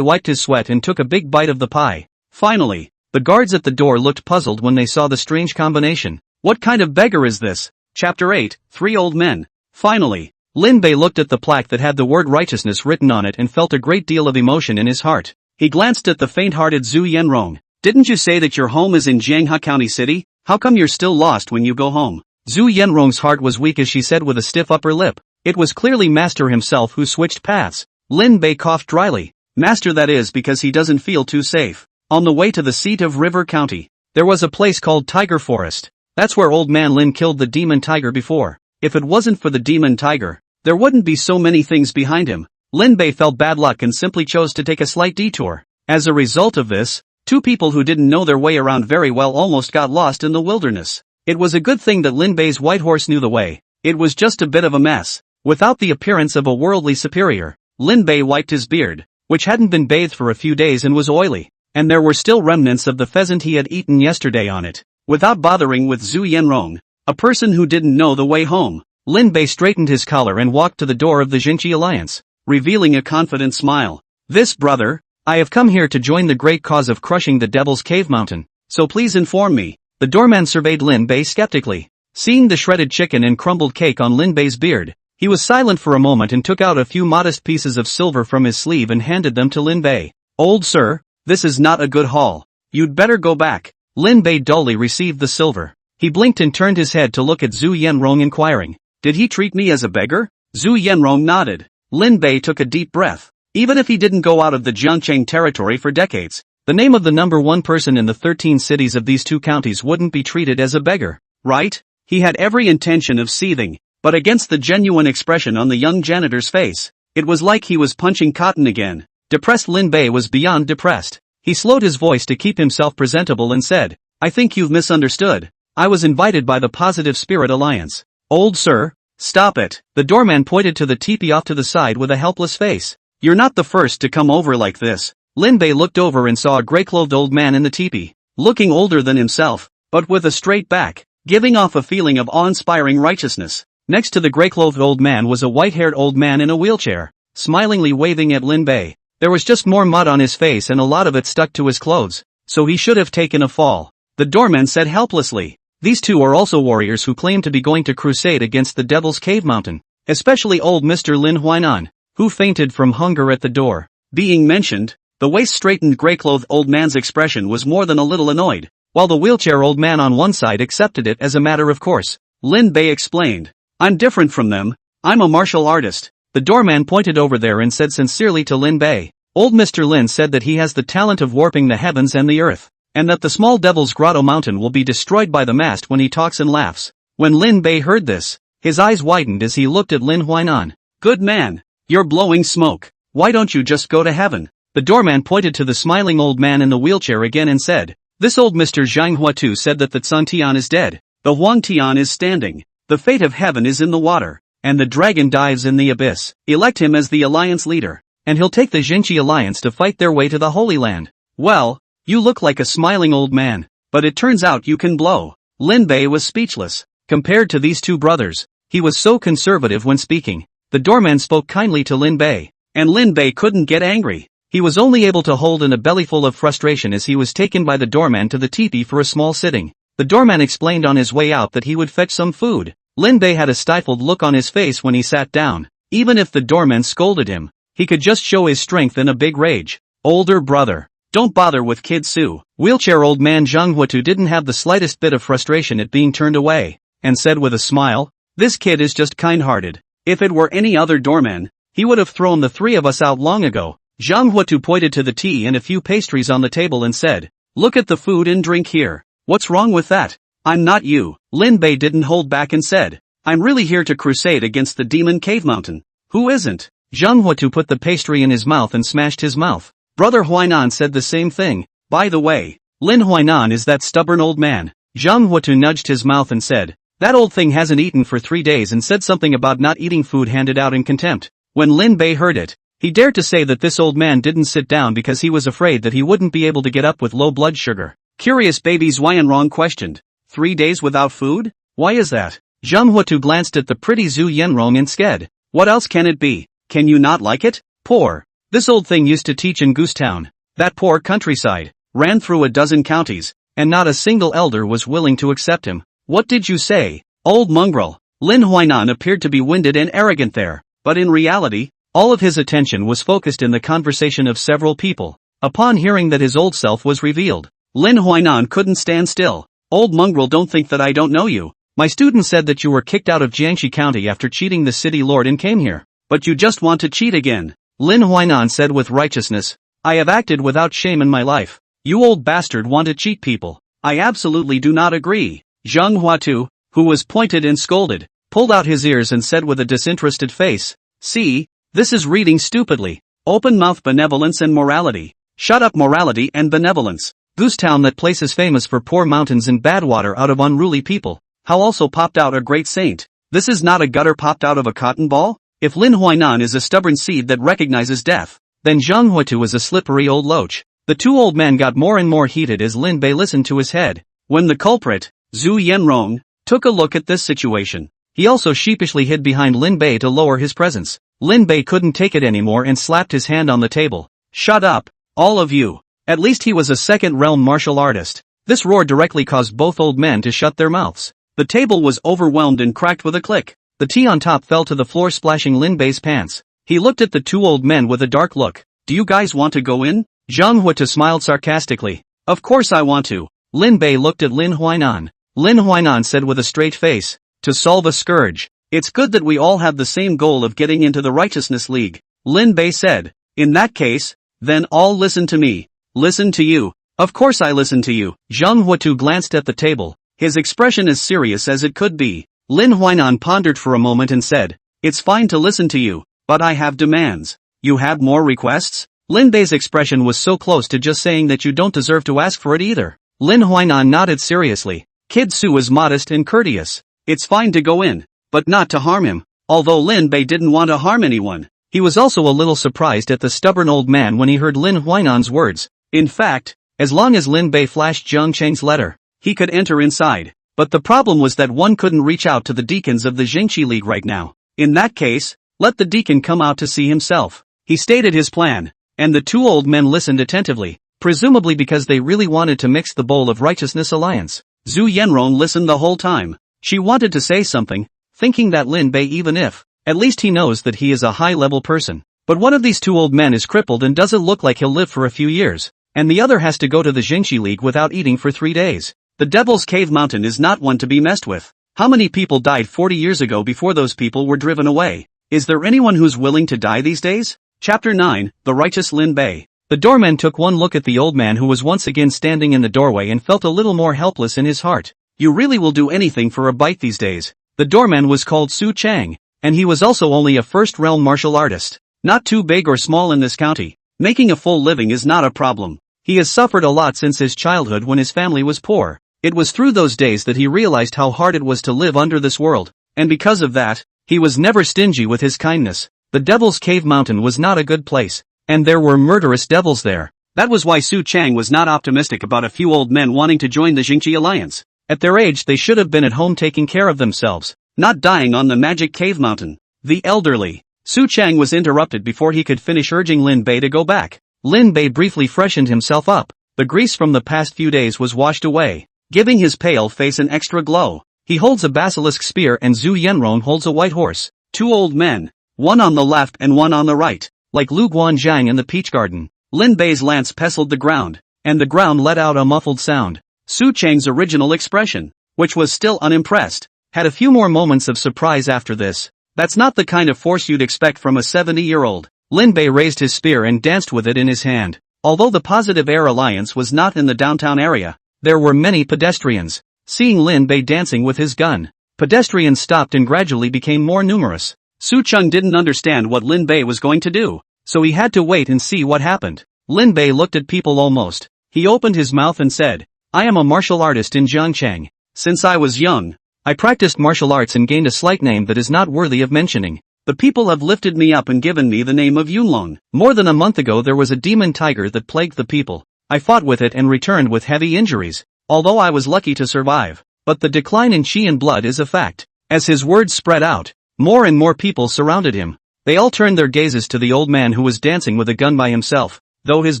wiped his sweat and took a big bite of the pie. Finally, the guards at the door looked puzzled when they saw the strange combination. What kind of beggar is this? Chapter 8, 3 Old Men. Finally, Lin Bei looked at the plaque that had the word righteousness written on it and felt a great deal of emotion in his heart. He glanced at the faint-hearted Zhu Yanrong. Didn't you say that your home is in Zhenhe County City? How come you're still lost when you go home? Zhu Yanrong's heart was weak as she said with a stiff upper lip. It was clearly Master himself who switched paths. Lin Bei coughed dryly. Master, that is because he doesn't feel too safe. On the way to the seat of River County, there was a place called Tiger Forest. That's where old man Lin killed the demon tiger before. If it wasn't for the demon tiger, there wouldn't be so many things behind him. Lin Bei felt bad luck and simply chose to take a slight detour. As a result of this, 2 people who didn't know their way around very well almost got lost in the wilderness. It was a good thing that Lin Bei's white horse knew the way. It was just a bit of a mess. Without the appearance of a worldly superior, Lin Bei wiped his beard, which hadn't been bathed for a few days and was oily, and there were still remnants of the pheasant he had eaten yesterday on it. Without bothering with Zhu Yanrong, a person who didn't know the way home, Lin Bei straightened his collar and walked to the door of the Jingqi Alliance, revealing a confident smile. This brother, I have come here to join the great cause of crushing the Devil's Cave Mountain, so please inform me. The doorman surveyed Lin Bei skeptically. Seeing the shredded chicken and crumbled cake on Lin Bei's beard, he was silent for a moment and took out a few modest pieces of silver from his sleeve and handed them to Lin Bei. Old sir, this is not a good haul. You'd better go back. Lin Bei dully received the silver. He blinked and turned his head to look at Zhu Yanrong inquiring. Did he treat me as a beggar? Zhu Yanrong nodded. Lin Bei took a deep breath. Even if he didn't go out of the Jiangcheng territory for decades, the name of the number 1 person in the 13 cities of these 2 counties wouldn't be treated as a beggar, right? He had every intention of seething, but against the genuine expression on the young janitor's face, it was like he was punching cotton again. Depressed Lin Bei was beyond depressed. He slowed his voice to keep himself presentable and said, I think you've misunderstood. I was invited by the Positive Spirit Alliance. Old sir, Stop it. The doorman pointed to the teepee off to the side with a helpless face. You're not the first to come over like this. Lin Bei looked over and saw a gray-clothed old man in the teepee, looking older than himself, but with a straight back, giving off a feeling of awe-inspiring righteousness. Next to the gray-clothed old man was a white-haired old man in a wheelchair, smilingly waving at Lin Bei. There was just more mud on his face and a lot of it stuck to his clothes, so he should have taken a fall. The doorman said helplessly. These two are also warriors who claim to be going to crusade against the Devil's Cave Mountain, especially old Mr. Lin Huainan, who fainted from hunger at the door. Being mentioned, the waist-straightened gray-clothed old man's expression was more than a little annoyed, while the wheelchair old man on one side accepted it as a matter of course. Lin Bei explained, I'm different from them, I'm a martial artist. The doorman pointed over there and said sincerely to Lin Bei, Old Mr. Lin said that he has the talent of warping the heavens and the earth, and that the small Devil's Grotto Mountain will be destroyed by the mast when he talks and laughs. When Lin Bei heard this, his eyes widened as he looked at Lin Huainan. Good man, you're blowing smoke. Why don't you just go to heaven? The doorman pointed to the smiling old man in the wheelchair again and said, This old Mr. Zhang Huatu said that the Sun Tian is dead, the Huang Tian is standing, the fate of heaven is in the water, and the dragon dives in the abyss. Elect him as the alliance leader, and he'll take the Jinchi alliance to fight their way to the Holy Land. Well, you look like a smiling old man, but it turns out you can blow. Lin Bei was speechless. Compared to these two brothers, he was so conservative when speaking. The doorman spoke kindly to Lin Bei, and Lin Bei couldn't get angry. He was only able to hold in a bellyful of frustration as he was taken by the doorman to the teepee for a small sitting. The doorman explained on his way out that he would fetch some food. Lin Bei had a stifled look on his face when he sat down. Even if the doorman scolded him, he could just show his strength in a big rage. Older brother, don't bother with Kid Su. Wheelchair old man Zhang Huatu didn't have the slightest bit of frustration at being turned away, and said with a smile, This kid is just kind-hearted. If it were any other doorman, he would have thrown the three of us out long ago. Zhang Huatu pointed to the tea and a few pastries on the table and said, Look at the food and drink here. What's wrong with that? I'm not you. Lin Bei didn't hold back and said, I'm really here to crusade against the Demon Cave Mountain. Who isn't? Zhang Huatu put the pastry in his mouth and smashed his mouth. Brother Huainan said the same thing. By the way, Lin Huainan is that stubborn old man. Zhang Huatu nudged his mouth and said, That old thing hasn't eaten for 3 days and said something about not eating food handed out in contempt. When Lin Bei heard it, he dared to say that this old man didn't sit down because he was afraid that he wouldn't be able to get up with low blood sugar. Curious babies Huaiyanrong questioned, 3 days without food? Why is that? Zhang Huatu glanced at the pretty Zhu Yanrong and said, What else can it be? Can you not like it? Poor. This old thing used to teach in Goose Town. That poor countryside, ran through a dozen counties, and not a single elder was willing to accept him. What did you say? Old mongrel. Lin Huainan appeared to be winded and arrogant there, but in reality, all of his attention was focused in the conversation of several people. Upon hearing that his old self was revealed, Lin Huainan couldn't stand still. Old mongrel, don't think that I don't know you. My student said that you were kicked out of Jiangxi County after cheating the city lord and came here. But you just want to cheat again. Lin Huainan said with righteousness, I have acted without shame in my life. You old bastard want to cheat people. I absolutely do not agree. Zhang Huatu, who was pointed and scolded, pulled out his ears and said with a disinterested face, See, this is reading stupidly. Open mouth benevolence and morality. Shut up morality and benevolence. Goose Town, that place is famous for poor mountains and bad water out of unruly people. How also popped out a great saint. This is not a gutter popped out of a cotton ball? If Lin Huainan is a stubborn seed that recognizes death, then Zhang Huatu is a slippery old loach. The two old men got more and more heated as Lin Bei listened to his head. When the culprit, Zhu Yanrong, took a look at this situation, he also sheepishly hid behind Lin Bei to lower his presence. Lin Bei couldn't take it anymore and slapped his hand on the table. Shut up, all of you. At least he was a second-realm martial artist. This roar directly caused both old men to shut their mouths. The table was overwhelmed and cracked with a click. The tea on top fell to the floor, splashing Lin Bei's pants. He looked at the two old men with a dark look. Do you guys want to go in? Zhang Huatu smiled sarcastically. Of course I want to. Lin Bei looked at Lin Huainan. Lin Huainan said with a straight face, to solve a scourge. It's good that we all have the same goal of getting into the Righteousness League. Lin Bei said. In that case, then all listen to me. Listen to you. Of course I listen to you. Zhang Huatu glanced at the table, his expression as serious as it could be. Lin Huainan pondered for a moment and said, It's fine to listen to you, but I have demands. You have more requests? Lin Bei's expression was so close to just saying that you don't deserve to ask for it either. Lin Huainan nodded seriously. Kid Su is modest and courteous. It's fine to go in. but not to harm him. Although Lin Bei didn't want to harm anyone, he was also a little surprised at the stubborn old man when he heard Lin Huainan's words. In fact, as long as Lin Bei flashed Jiang Cheng's letter, he could enter inside. But the problem was that one couldn't reach out to the deacons of the Jingqi League right now. In that case, let the deacon come out to see himself. He stated his plan, and the two old men listened attentively, presumably because they really wanted to mix the bowl of righteousness alliance. Zhu Yanrong listened the whole time. She wanted to say something, thinking that Lin Bei, even if, at least he knows that he is a high-level person. But one of these two old men is crippled and doesn't look like he'll live for a few years, and the other has to go to the Jingqi League without eating for 3 days. The Devil's Cave Mountain is not one to be messed with. How many people died 40 years ago before those people were driven away? Is there anyone who's willing to die these days? Chapter 9, The Righteous Lin Bei. The doorman took one look at the old man who was once again standing in the doorway and felt a little more helpless in his heart. You really will do anything for a bite these days. The doorman was called Su Chang, and he was also only a first-realm martial artist. Not too big or small in this county. Making a full living is not a problem. He has suffered a lot since his childhood when his family was poor. It was through those days that he realized how hard it was to live under this world, and because of that, he was never stingy with his kindness. The Devil's Cave Mountain was not a good place, and there were murderous devils there. That was why Su Chang was not optimistic about a few old men wanting to join the Jingqi Alliance. At their age they should have been at home taking care of themselves, not dying on the magic cave mountain. The elderly. Su Chang was interrupted before he could finish urging Lin Bei to go back. Lin Bei briefly freshened himself up. The grease from the past few days was washed away, giving his pale face an extra glow. He holds a basilisk spear and Zhu Yanrong holds a white horse. Two old men, one on the left and one on the right, like Lu Guanzhang in the peach garden. Lin Bei's lance pestled the ground, and the ground let out a muffled sound. Su Chang's original expression, which was still unimpressed, had a few more moments of surprise after this. That's not the kind of force you'd expect from a 70-year-old. Lin Bei raised his spear and danced with it in his hand. Although the Positive Air Alliance was not in the downtown area, there were many pedestrians. Seeing Lin Bei dancing with his gun, pedestrians stopped and gradually became more numerous. Su Cheng didn't understand what Lin Bei was going to do, so he had to wait and see what happened. Lin Bei looked at people almost. He opened his mouth and said, I am a martial artist in Jiangcheng. Since I was young, I practiced martial arts and gained a slight name that is not worthy of mentioning. The people have lifted me up and given me the name of Yunlong. More than a month ago there was a demon tiger that plagued the people. I fought with it and returned with heavy injuries, although I was lucky to survive. But the decline in qi and blood is a fact. As his words spread out, more and more people surrounded him. They all turned their gazes to the old man who was dancing with a gun by himself. Though his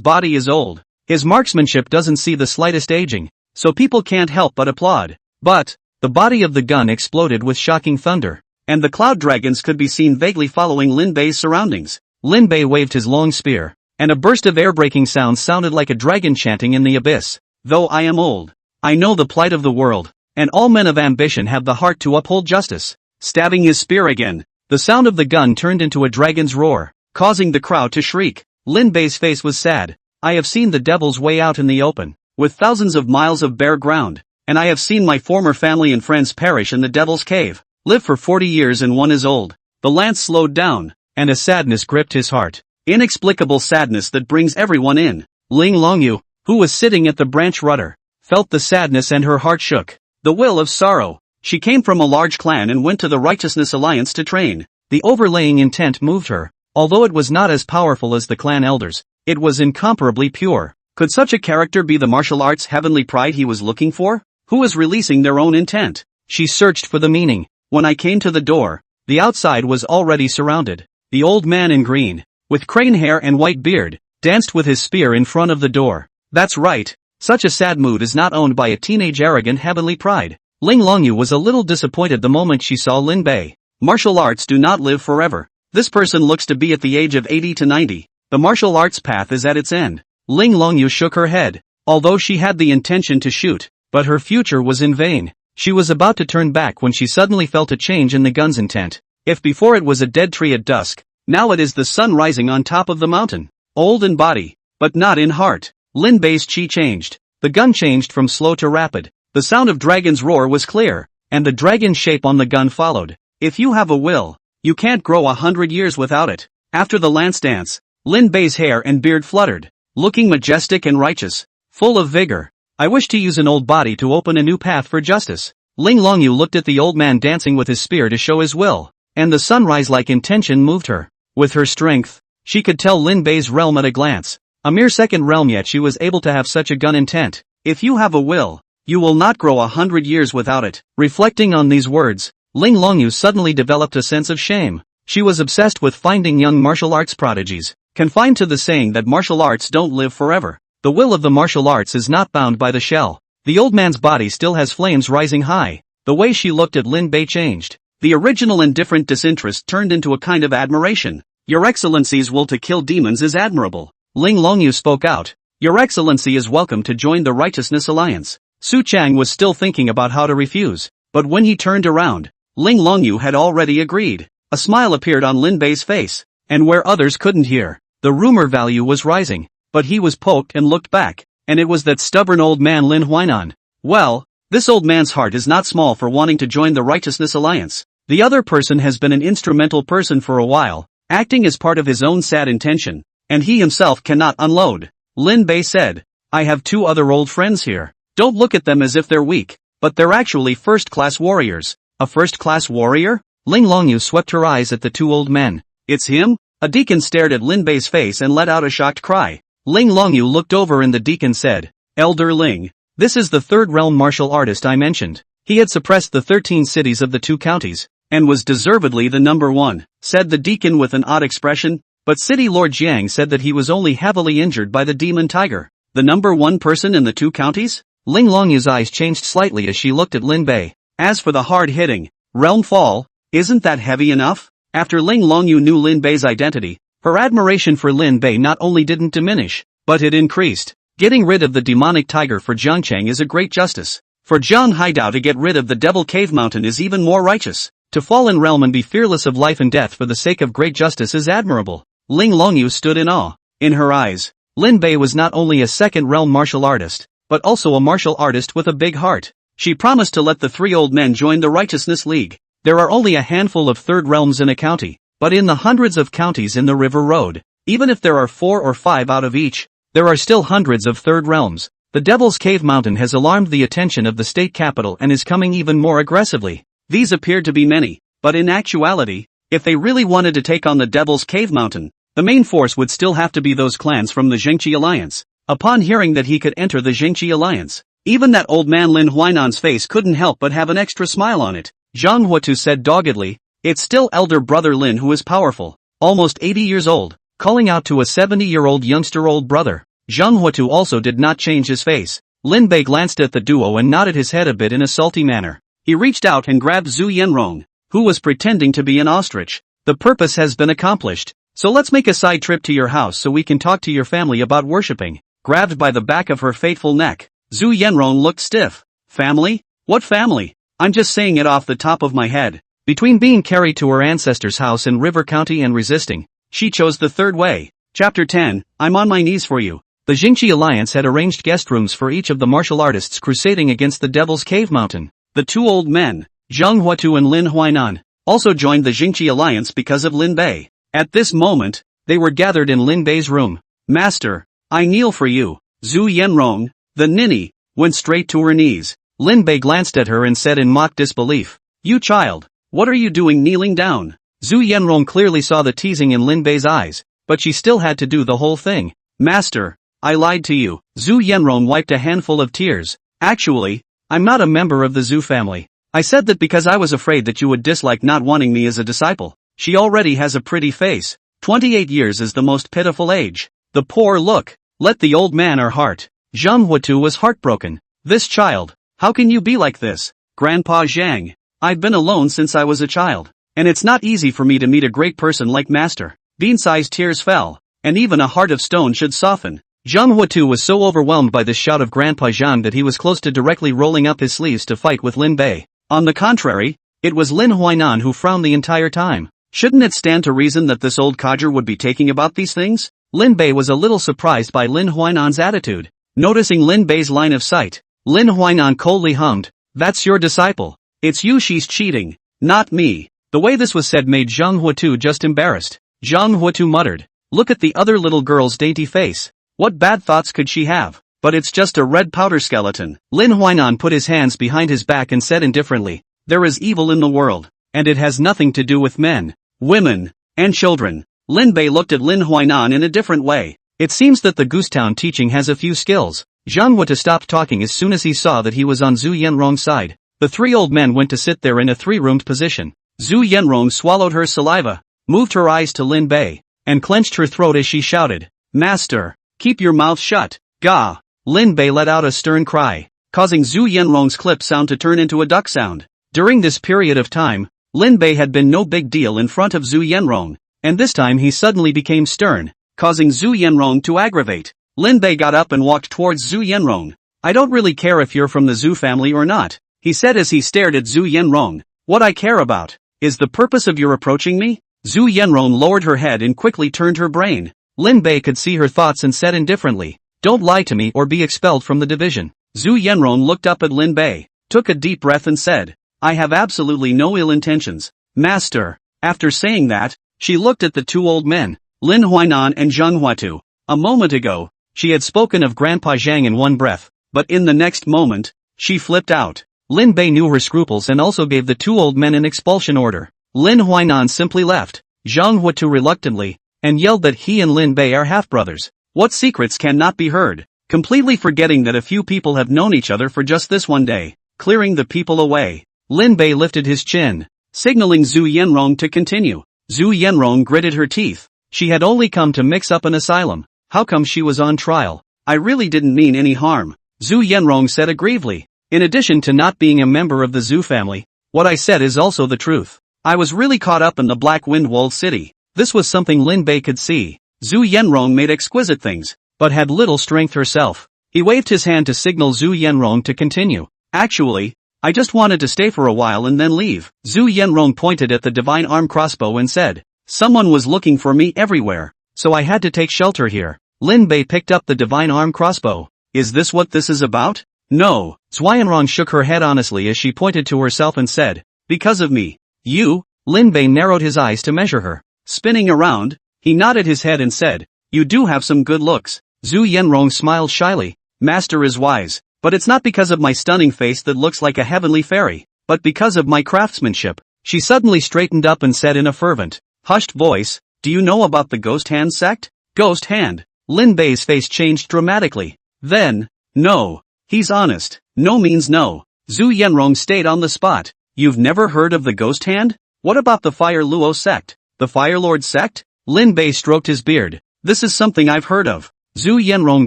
body is old, his marksmanship doesn't see the slightest aging, so people can't help but applaud. But the body of the gun exploded with shocking thunder, and the cloud dragons could be seen vaguely following Lin Bei's surroundings. Lin Bei waved his long spear, and a burst of air-breaking sounds sounded like a dragon chanting in the abyss. Though I am old, I know the plight of the world, and all men of ambition have the heart to uphold justice. Stabbing his spear again, the sound of the gun turned into a dragon's roar, causing the crowd to shriek. Lin Bei's face was sad. I have seen the devil's way out in the open, with thousands of miles of bare ground, and I have seen my former family and friends perish in the devil's cave, live for 40 years and one is old. The lance slowed down, and a sadness gripped his heart. Inexplicable sadness that brings everyone in. Ling Longyu, who was sitting at the branch rudder, felt the sadness and her heart shook. The will of sorrow. She came from a large clan and went to the Righteousness Alliance to train. The overlaying intent moved her. Although it was not as powerful as the clan elders, it was incomparably pure. Could such a character be the martial arts heavenly pride he was looking for? Who was releasing their own intent? She searched for the meaning. When I came to the door, the outside was already surrounded. The old man in green, with crane hair and white beard, danced with his spear in front of the door. That's right. Such a sad mood is not owned by a teenage arrogant heavenly pride. Ling Longyu was a little disappointed the moment she saw Lin Bei. Martial arts do not live forever. This person looks to be at the age of 80 to 90. The martial arts path is at its end. Ling Longyu shook her head. Although she had the intention to shoot, but her future was in vain. She was about to turn back when she suddenly felt a change in the gun's intent. If before it was a dead tree at dusk, now it is the sun rising on top of the mountain. Old in body, but not in heart. Lin Bei's chi changed. The gun changed from slow to rapid. The sound of dragon's roar was clear, and the dragon shape on the gun followed. If you have a will, you can't grow 100 years without it. After the lance dance, Lin Bei's hair and beard fluttered, looking majestic and righteous, full of vigor. I wish to use an old body to open a new path for justice. Ling Longyu looked at the old man dancing with his spear to show his will, and the sunrise-like intention moved her. With her strength, she could tell Lin Bei's realm at a glance. A mere second realm yet she was able to have such a gun intent. If you have a will, you will not grow 100 years without it. Reflecting on these words, Ling Longyu suddenly developed a sense of shame. She was obsessed with finding young martial arts prodigies, confined to the saying that martial arts don't live forever. The will of the martial arts is not bound by the shell. The old man's body still has flames rising high. The way she looked at Lin Bei changed. The original indifferent disinterest turned into a kind of admiration. Your Excellency's will to kill demons is admirable. Ling Longyu spoke out. Your Excellency is welcome to join the Righteousness Alliance. Su Chang was still thinking about how to refuse, but when he turned around, Ling Longyu had already agreed. A smile appeared on Lin Bei's face, and where others couldn't hear, the rumor value was rising, but he was poked and looked back, and it was that stubborn old man Lin Huainan. Well, this old man's heart is not small for wanting to join the Righteousness Alliance. The other person has been an instrumental person for a while, acting as part of his own sad intention, and he himself cannot unload. Lin Bei said, I have two other old friends here. Don't look at them as if they're weak, but they're actually first-class warriors. A first-class warrior? Ling Longyu swept her eyes at the two old men. It's him? A deacon stared at Lin Bei's face and let out a shocked cry. Ling Longyu looked over and the deacon said, Elder Ling, this is the third realm martial artist I mentioned. He had suppressed the 13 cities of the 2 counties, and was deservedly the number 1, said the deacon with an odd expression, but City Lord Jiang said that he was only heavily injured by the demon tiger. The number 1 person in the 2 counties? Ling Longyu's eyes changed slightly as she looked at Lin Bei. As for the hard-hitting, realm fall, isn't that heavy enough? After Ling Longyu knew Lin Bei's identity, her admiration for Lin Bei not only didn't diminish, but it increased. Getting rid of the demonic tiger for Jiangcheng is a great justice. For Jiang Haidao to get rid of the Devil Cave Mountain is even more righteous. To fall in realm and be fearless of life and death for the sake of great justice is admirable. Ling Longyu stood in awe. In her eyes, Lin Bei was not only a second realm martial artist, but also a martial artist with a big heart. She promised to let the 3 old men join the Righteousness League. There are only a handful of third realms in a county, but in the hundreds of counties in the River Road, even if there are 4 or 5 out of each, there are still hundreds of third realms. The Devil's Cave Mountain has alarmed the attention of the state capital and is coming even more aggressively. These appeared to be many, but in actuality, if they really wanted to take on the Devil's Cave Mountain, the main force would still have to be those clans from the Zhengqi Alliance. Upon hearing that he could enter the Zhengqi Alliance, even that old man Lin Huainan's face couldn't help but have an extra smile on it. Zhang Huatu said doggedly, it's still elder brother Lin who is powerful, almost 80 years old, calling out to a 70-year-old youngster old brother. Zhang Huatu also did not change his face. Lin Bei glanced at the duo and nodded his head a bit in a salty manner. He reached out and grabbed Zhu Yanrong, who was pretending to be an ostrich. The purpose has been accomplished, so let's make a side trip to your house so we can talk to your family about worshipping. Grabbed by the back of her fateful neck, Zhu Yanrong looked stiff. Family? What family? I'm just saying it off the top of my head. Between being carried to her ancestor's house in River County and resisting, she chose the third way. Chapter 10, I'm on my knees for you. The Jingqi Alliance had arranged guest rooms for each of the martial artists crusading against the Devil's Cave Mountain. The 2 old men, Zhang Huatu and Lin Huainan, also joined the Jingqi Alliance because of Lin Bei. At this moment, they were gathered in Lin Bei's room. Master, I kneel for you. Zhu Yanrong, the ninny, went straight to her knees. Lin Bei glanced at her and said in mock disbelief, You child, what are you doing kneeling down? Zhu Yanrong clearly saw the teasing in Lin Bei's eyes, but she still had to do the whole thing. Master, I lied to you. Zhu Yanrong wiped a handful of tears. Actually, I'm not a member of the Zhu family. I said that because I was afraid that you would dislike not wanting me as a disciple. She already has a pretty face. 28 years is the most pitiful age. The poor look. Let the old man her heart. Zhang Huatu was heartbroken. This child. How can you be like this? Grandpa Zhang. I've been alone since I was a child. And it's not easy for me to meet a great person like Master. Bean-sized tears fell. And even a heart of stone should soften. Zhang Huatu was so overwhelmed by this shout of Grandpa Zhang that he was close to directly rolling up his sleeves to fight with Lin Bei. On the contrary, it was Lin Huainan who frowned the entire time. Shouldn't it stand to reason that this old codger would be taking about these things? Lin Bei was a little surprised by Lin Huainan's attitude. Noticing Lin Bei's line of sight, Lin Huainan coldly hummed, That's your disciple. It's you she's cheating, not me. The way this was said made Zhang Huatu just embarrassed. Zhang Huatu muttered, Look at the other little girl's dainty face. What bad thoughts could she have? but it's just a red powder skeleton. Lin Huainan put his hands behind his back and said indifferently, there is evil in the world, and it has nothing to do with men, women, and children. Lin Bei looked at Lin Huainan in a different way. It seems that the Goose Town teaching has a few skills. Zhang Huatu stopped talking as soon as he saw that he was on Zhu Yanrong's side. The three old men went to sit there in a three-roomed position. Zhu Yanrong swallowed her saliva, moved her eyes to Lin Bei, and clenched her throat as she shouted, Master, keep your mouth shut. Gah! Lin Bei let out a stern cry, causing Zhu Yanrong's clip sound to turn into a duck sound. During this period of time, Lin Bei had been no big deal in front of Zhu Yanrong, and this time he suddenly became stern, causing Zhu Yanrong to aggravate. Lin Bei got up and walked towards Zhu Yanrong. I don't really care if you're from the Zhu family or not, he said as he stared at Zhu Yanrong. What I care about is the purpose of your approaching me? Zhu Yanrong lowered her head and quickly turned her brain. Lin Bei could see her thoughts and said indifferently, don't lie to me or be expelled from the division. Zhu Yanrong looked up at Lin Bei, took a deep breath and said, I have absolutely no ill intentions, Master. After saying that, she looked at the two old men, Lin Huainan and Zhang Huatu. A moment ago, she had spoken of Grandpa Zhang in one breath, but in the next moment, she flipped out. Lin Bei knew her scruples and also gave the two old men an expulsion order. Lin Huainan simply left, Zhang Huatu reluctantly, and yelled that he and Lin Bei are half-brothers. What secrets cannot be heard? Completely forgetting that a few people have known each other for just this one day, clearing the people away. Lin Bei lifted his chin, signaling Zhu Yanrong to continue. Zhu Yanrong gritted her teeth. She had only come to mix up an asylum. How come she was on trial? I really didn't mean any harm, Zhu Yanrong said aggrievely. In addition to not being a member of the Zhu family, what I said is also the truth. I was really caught up in the Black Wind Walled City. This was something Lin Bei could see. Zhu Yanrong made exquisite things, but had little strength herself. He waved his hand to signal Zhu Yanrong to continue. Actually, I just wanted to stay for a while and then leave. Zhu Yanrong pointed at the divine arm crossbow and said, someone was looking for me everywhere, so I had to take shelter here. Lin Bei picked up the divine arm crossbow. Is this what this is about? No. Zhu Yanrong shook her head honestly as she pointed to herself and said, because of me. You? Lin Bei narrowed his eyes to measure her. Spinning around, he nodded his head and said, you do have some good looks. Zhu Yanrong smiled shyly. Master is wise, but it's not because of my stunning face that looks like a heavenly fairy, but because of my craftsmanship. She suddenly straightened up and said in a fervent, hushed voice, do you know about the Ghost Hand sect? Ghost Hand? Lin Bei's face changed dramatically. Then, no. He's honest. No means no. Zhu Yanrong stayed on the spot. You've never heard of the Ghost Hand? What about the Fire Luo sect? The Fire Lord sect? Lin Bei stroked his beard. This is something I've heard of. Zhu Yanrong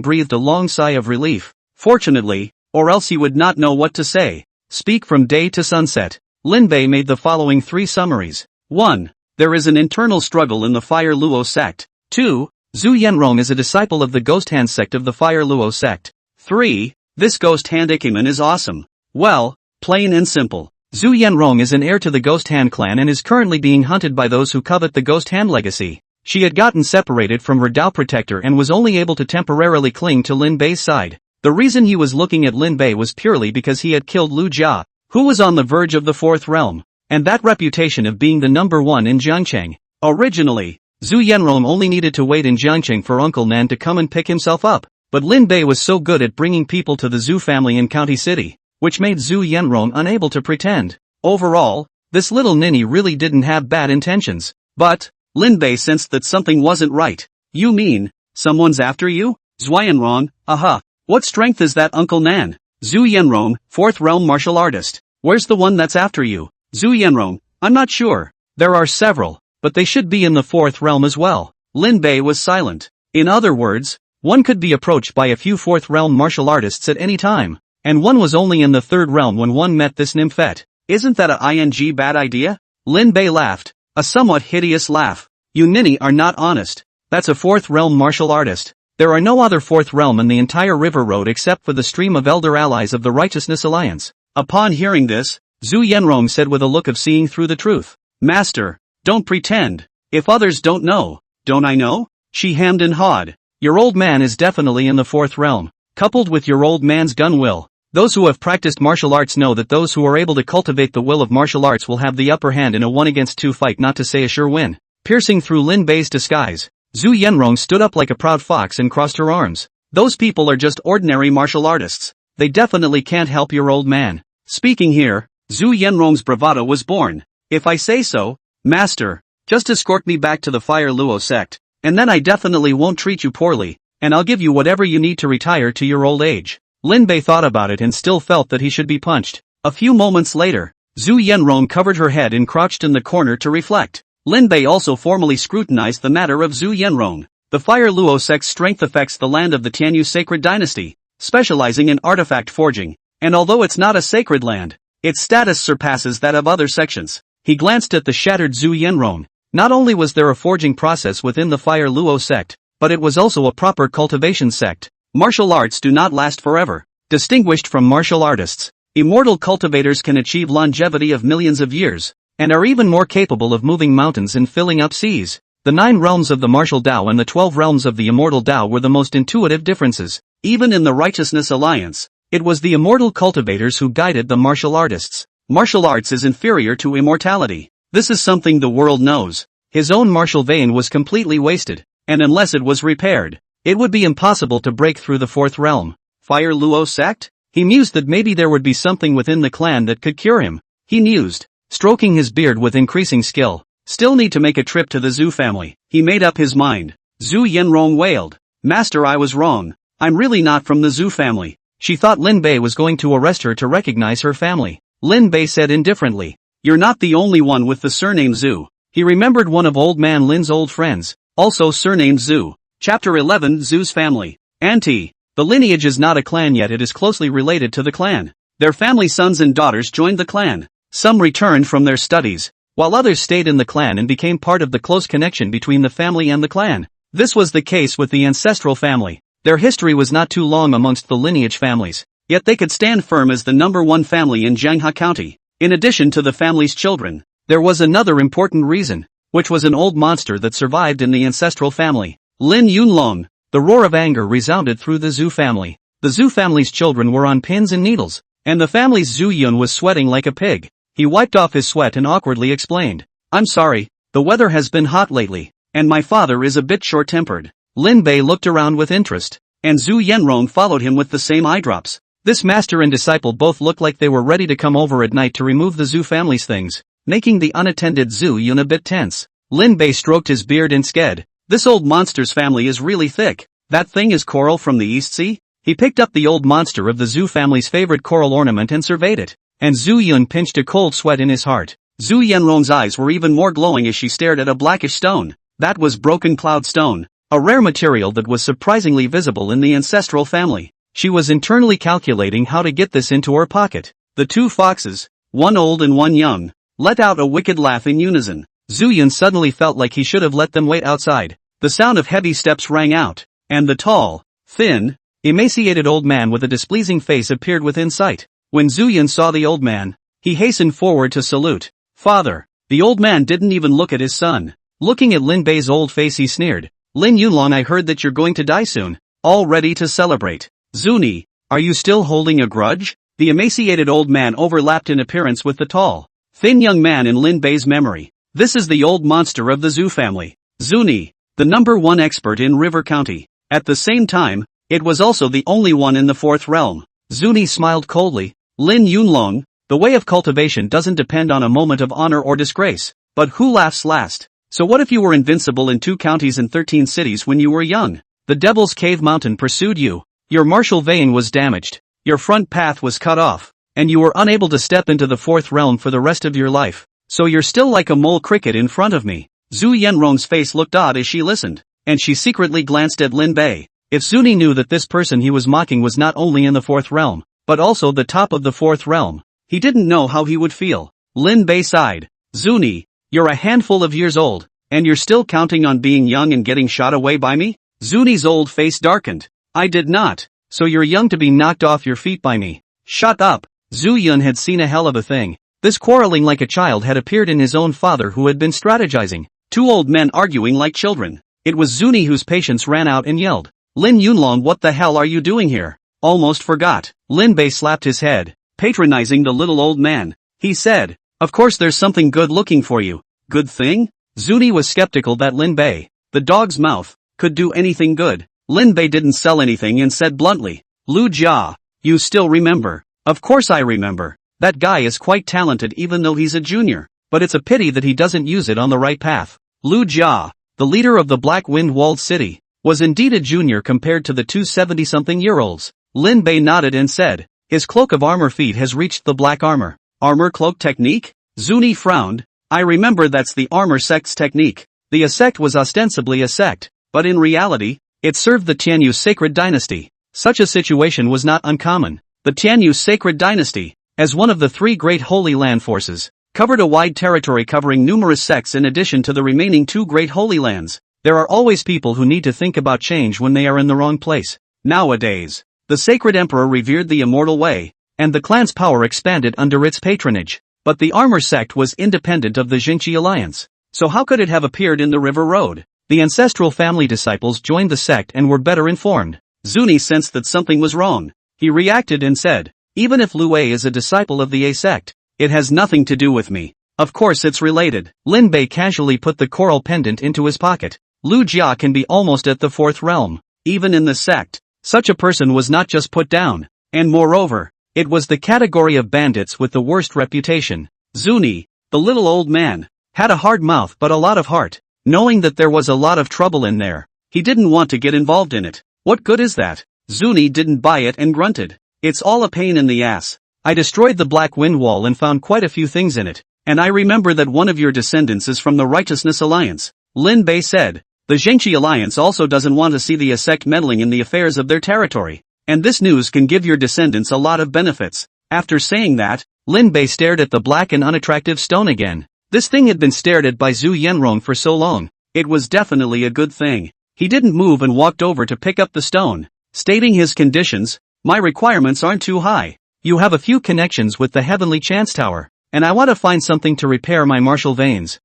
breathed a long sigh of relief. Fortunately, or else he would not know what to say. Speak from day to sunset. Lin Bei made the following three summaries. 1. There is an internal struggle in the Fire Luo sect. 2. Zhu Yanrong is a disciple of the Ghost Hand sect of the Fire Luo sect. 3. This Ghost Hand Ikemen is awesome. Well, plain and simple. Zhu Yanrong is an heir to the Ghost Hand clan and is currently being hunted by those who covet the Ghost Hand legacy. She had gotten separated from her Dao protector and was only able to temporarily cling to Lin Bei's side. The reason he was looking at Lin Bei was purely because he had killed Lu Jia, who was on the verge of the fourth realm, and that reputation of being the number one in Jiangcheng. Originally, Zhu Yanrong only needed to wait in Jiangcheng for Uncle Nan to come and pick himself up, but Lin Bei was so good at bringing people to the Zhu family in County City, which made Zhu Yanrong unable to pretend. Overall, this little ninny really didn't have bad intentions, but Lin Bei sensed that something wasn't right. You mean, someone's after you? Zhu Yanrong, aha. What strength is that Uncle Nan? Zhu Yanrong, fourth realm martial artist. Where's the one that's after you? Zhu Yanrong, I'm not sure. There are several, but they should be in the fourth realm as well. Lin Bei was silent. In other words, one could be approached by a few fourth realm martial artists at any time, and one was only in the third realm when one met this nymphette. Isn't that a ing bad idea? Lin Bei laughed, a somewhat hideous laugh. You ninny are not honest. That's a fourth realm martial artist. There are no other fourth realm in the entire river road except for the stream of elder allies of the Righteousness Alliance. Upon hearing this, Zhu Yanrong said with a look of seeing through the truth. Master, don't pretend. If others don't know, don't I know? She hemmed and hawed. Your old man is definitely in the fourth realm. Coupled with your old man's gun will, those who have practiced martial arts know that those who are able to cultivate the will of martial arts will have the upper hand in a 1-against-2 fight, not to say a sure win. Piercing through Lin Bei's disguise, Zhu Yanrong stood up like a proud fox and crossed her arms. Those people are just ordinary martial artists. They definitely can't help your old man. Speaking here, Zhu Yanrong's bravado was born. If I say so, master, just escort me back to the Fire Luo sect, and then I definitely won't treat you poorly, and I'll give you whatever you need to retire to your old age. Lin Bei thought about it and still felt that he should be punched. A few moments later, Zhu Yanrong covered her head and crouched in the corner to reflect. Lin Bei also formally scrutinized the matter of Zhu Yanrong. The Fire Luo sect's strength affects the land of the Tianyu sacred dynasty, specializing in artifact forging, and although it's not a sacred land, its status surpasses that of other sections. He glanced at the shattered Zhu Yanrong. Not only was there a forging process within the Fire Luo sect, but it was also a proper cultivation sect. Martial arts do not last forever. Distinguished from martial artists, immortal cultivators can achieve longevity of millions of years, and are even more capable of moving mountains and filling up seas. The 9 realms of the martial Tao and the 12 realms of the immortal Tao were the most intuitive differences. Even in the Righteousness Alliance, it was the immortal cultivators who guided the martial artists. Martial arts is inferior to immortality. This is something the world knows. His own martial vein was completely wasted, and unless it was repaired, it would be impossible to break through the 4th realm. Fire Luo sect? He mused that maybe there would be something within the clan that could cure him. He mused, stroking his beard with increasing skill. Still need to make a trip to the Zhu family. He made up his mind. Zhu Yanrong wailed. Master, I was wrong. I'm really not from the Zhu family. She thought Lin Bei was going to arrest her to recognize her family. Lin Bei said indifferently. You're not the only one with the surname Zhu. He remembered one of old man Lin's old friends, also surnamed Zhu. Chapter 11, Zhu's family. Auntie. The lineage is not a clan yet, it is closely related to the clan. Their family sons and daughters joined the clan. Some returned from their studies, while others stayed in the clan and became part of the close connection between the family and the clan. This was the case with the ancestral family. Their history was not too long amongst the lineage families, yet they could stand firm as the #1 family in Jianghe County. In addition to the family's children, there was another important reason, which was an old monster that survived in the ancestral family. Lin Yunlong. The roar of anger resounded through the Zhu family. The Zhu family's children were on pins and needles, and the family's Zhu Yun was sweating like a pig. He wiped off his sweat and awkwardly explained. I'm sorry, the weather has been hot lately, and my father is a bit short-tempered. Lin Bei looked around with interest, and Zhu Yanrong followed him with the same eye drops. This master and disciple both looked like they were ready to come over at night to remove the Zhu family's things, making the unattended Zhu Yun a bit tense. Lin Bei stroked his beard and sked. This old monster's family is really thick. That thing is coral from the East Sea? He picked up the old monster of the Zhu family's favorite coral ornament and surveyed it, and Zhu Yun pinched a cold sweat in his heart. Zhu Yanrong's eyes were even more glowing as she stared at a blackish stone. That was broken cloud stone, a rare material that was surprisingly visible in the ancestral family. She was internally calculating how to get this into her pocket. The 2 foxes, one old and one young, let out a wicked laugh in unison. Zhu Yun suddenly felt like he should have let them wait outside. The sound of heavy steps rang out, and the tall, thin, emaciated old man with a displeasing face appeared within sight. When Zhu Yun saw the old man, he hastened forward to salute. Father. The old man didn't even look at his son. Looking at Lin Bei's old face, he sneered. Lin Yunlong, I heard that you're going to die soon. All ready to celebrate. Zuni, are you still holding a grudge? The emaciated old man overlapped in appearance with the tall, thin young man in Lin Bei's memory. This is the old monster of the Zhu family. Zuni, the #1 expert in River County. At the same time, it was also the only one in the 4th realm. Zuni smiled coldly. Lin Yunlong, the way of cultivation doesn't depend on a moment of honor or disgrace, but who laughs last? So what if you were invincible in 2 counties and 13 cities when you were young? The Devil's Cave Mountain pursued you. Your martial vein was damaged. Your front path was cut off, and you were unable to step into the 4th realm for the rest of your life. So you're still like a mole cricket in front of me. Zhu Yanrong's face looked odd as she listened, and she secretly glanced at Lin Bei. If Zuni knew that this person he was mocking was not only in the 4th realm, but also the top of the 4th realm, he didn't know how he would feel. Lin Bei sighed. Zuni, you're a handful of years old, and you're still counting on being young and getting shot away by me? Zuni's old face darkened. I did not. So you're young to be knocked off your feet by me. Shut up. Zhu Yun had seen a hell of a thing. This quarreling like a child had appeared in his own father, who had been strategizing. 2 old men arguing like children. It was Zuni whose patience ran out and yelled. Lin Yunlong, what the hell are you doing here? Almost forgot. Lin Bei slapped his head, patronizing the little old man. He said, of course there's something good looking for you. Good thing? Zuni was skeptical that Lin Bei, the dog's mouth, could do anything good. Lin Bei didn't sell anything and said bluntly, Lu Jia, you still remember? Of course I remember. That guy is quite talented even though he's a junior, but it's a pity that he doesn't use it on the right path. Lu Jia, the leader of the Black Wind Walled City, was indeed a junior compared to the two 70-something-year-olds. Lin Bei nodded and said, his cloak of armor feat has reached the black armor. Armor cloak technique? Zuni frowned. I remember that's the armor sect's technique. The sect was ostensibly a sect, but in reality, it served the Tianyu sacred dynasty. Such a situation was not uncommon. The Tianyu sacred dynasty, as one of the three great Holy Land forces, covered a wide territory covering numerous sects in addition to the remaining two great Holy Lands. There are always people who need to think about change when they are in the wrong place. Nowadays, the sacred emperor revered the immortal way, and the clan's power expanded under its patronage. But the armor sect was independent of the Jingqi alliance. So how could it have appeared in the River Road? The ancestral family disciples joined the sect and were better informed. Zuni sensed that something was wrong. He reacted and said, even if Lu Wei is a disciple of the A sect, it has nothing to do with me. Of course it's related. Lin Bei casually put the coral pendant into his pocket. Lu Jia can be almost at the fourth realm. Even in the sect, such a person was not just put down. And moreover, it was the category of bandits with the worst reputation. Zuni, the little old man, had a hard mouth but a lot of heart. Knowing that there was a lot of trouble in there, he didn't want to get involved in it. What good is that? Zuni didn't buy it and grunted. It's all a pain in the ass. I destroyed the Black Wind Wall and found quite a few things in it. And I remember that one of your descendants is from the Righteousness Alliance. Lin Bei said. The Zhengqi Alliance also doesn't want to see the sect meddling in the affairs of their territory. And this news can give your descendants a lot of benefits. After saying that, Lin Bei stared at the black and unattractive stone again. This thing had been stared at by Zhu Yanrong for so long. It was definitely a good thing. He didn't move and walked over to pick up the stone, stating his conditions. My requirements aren't too high. You have a few connections with the Heavenly Chance Tower, and I want to find something to repair my martial veins.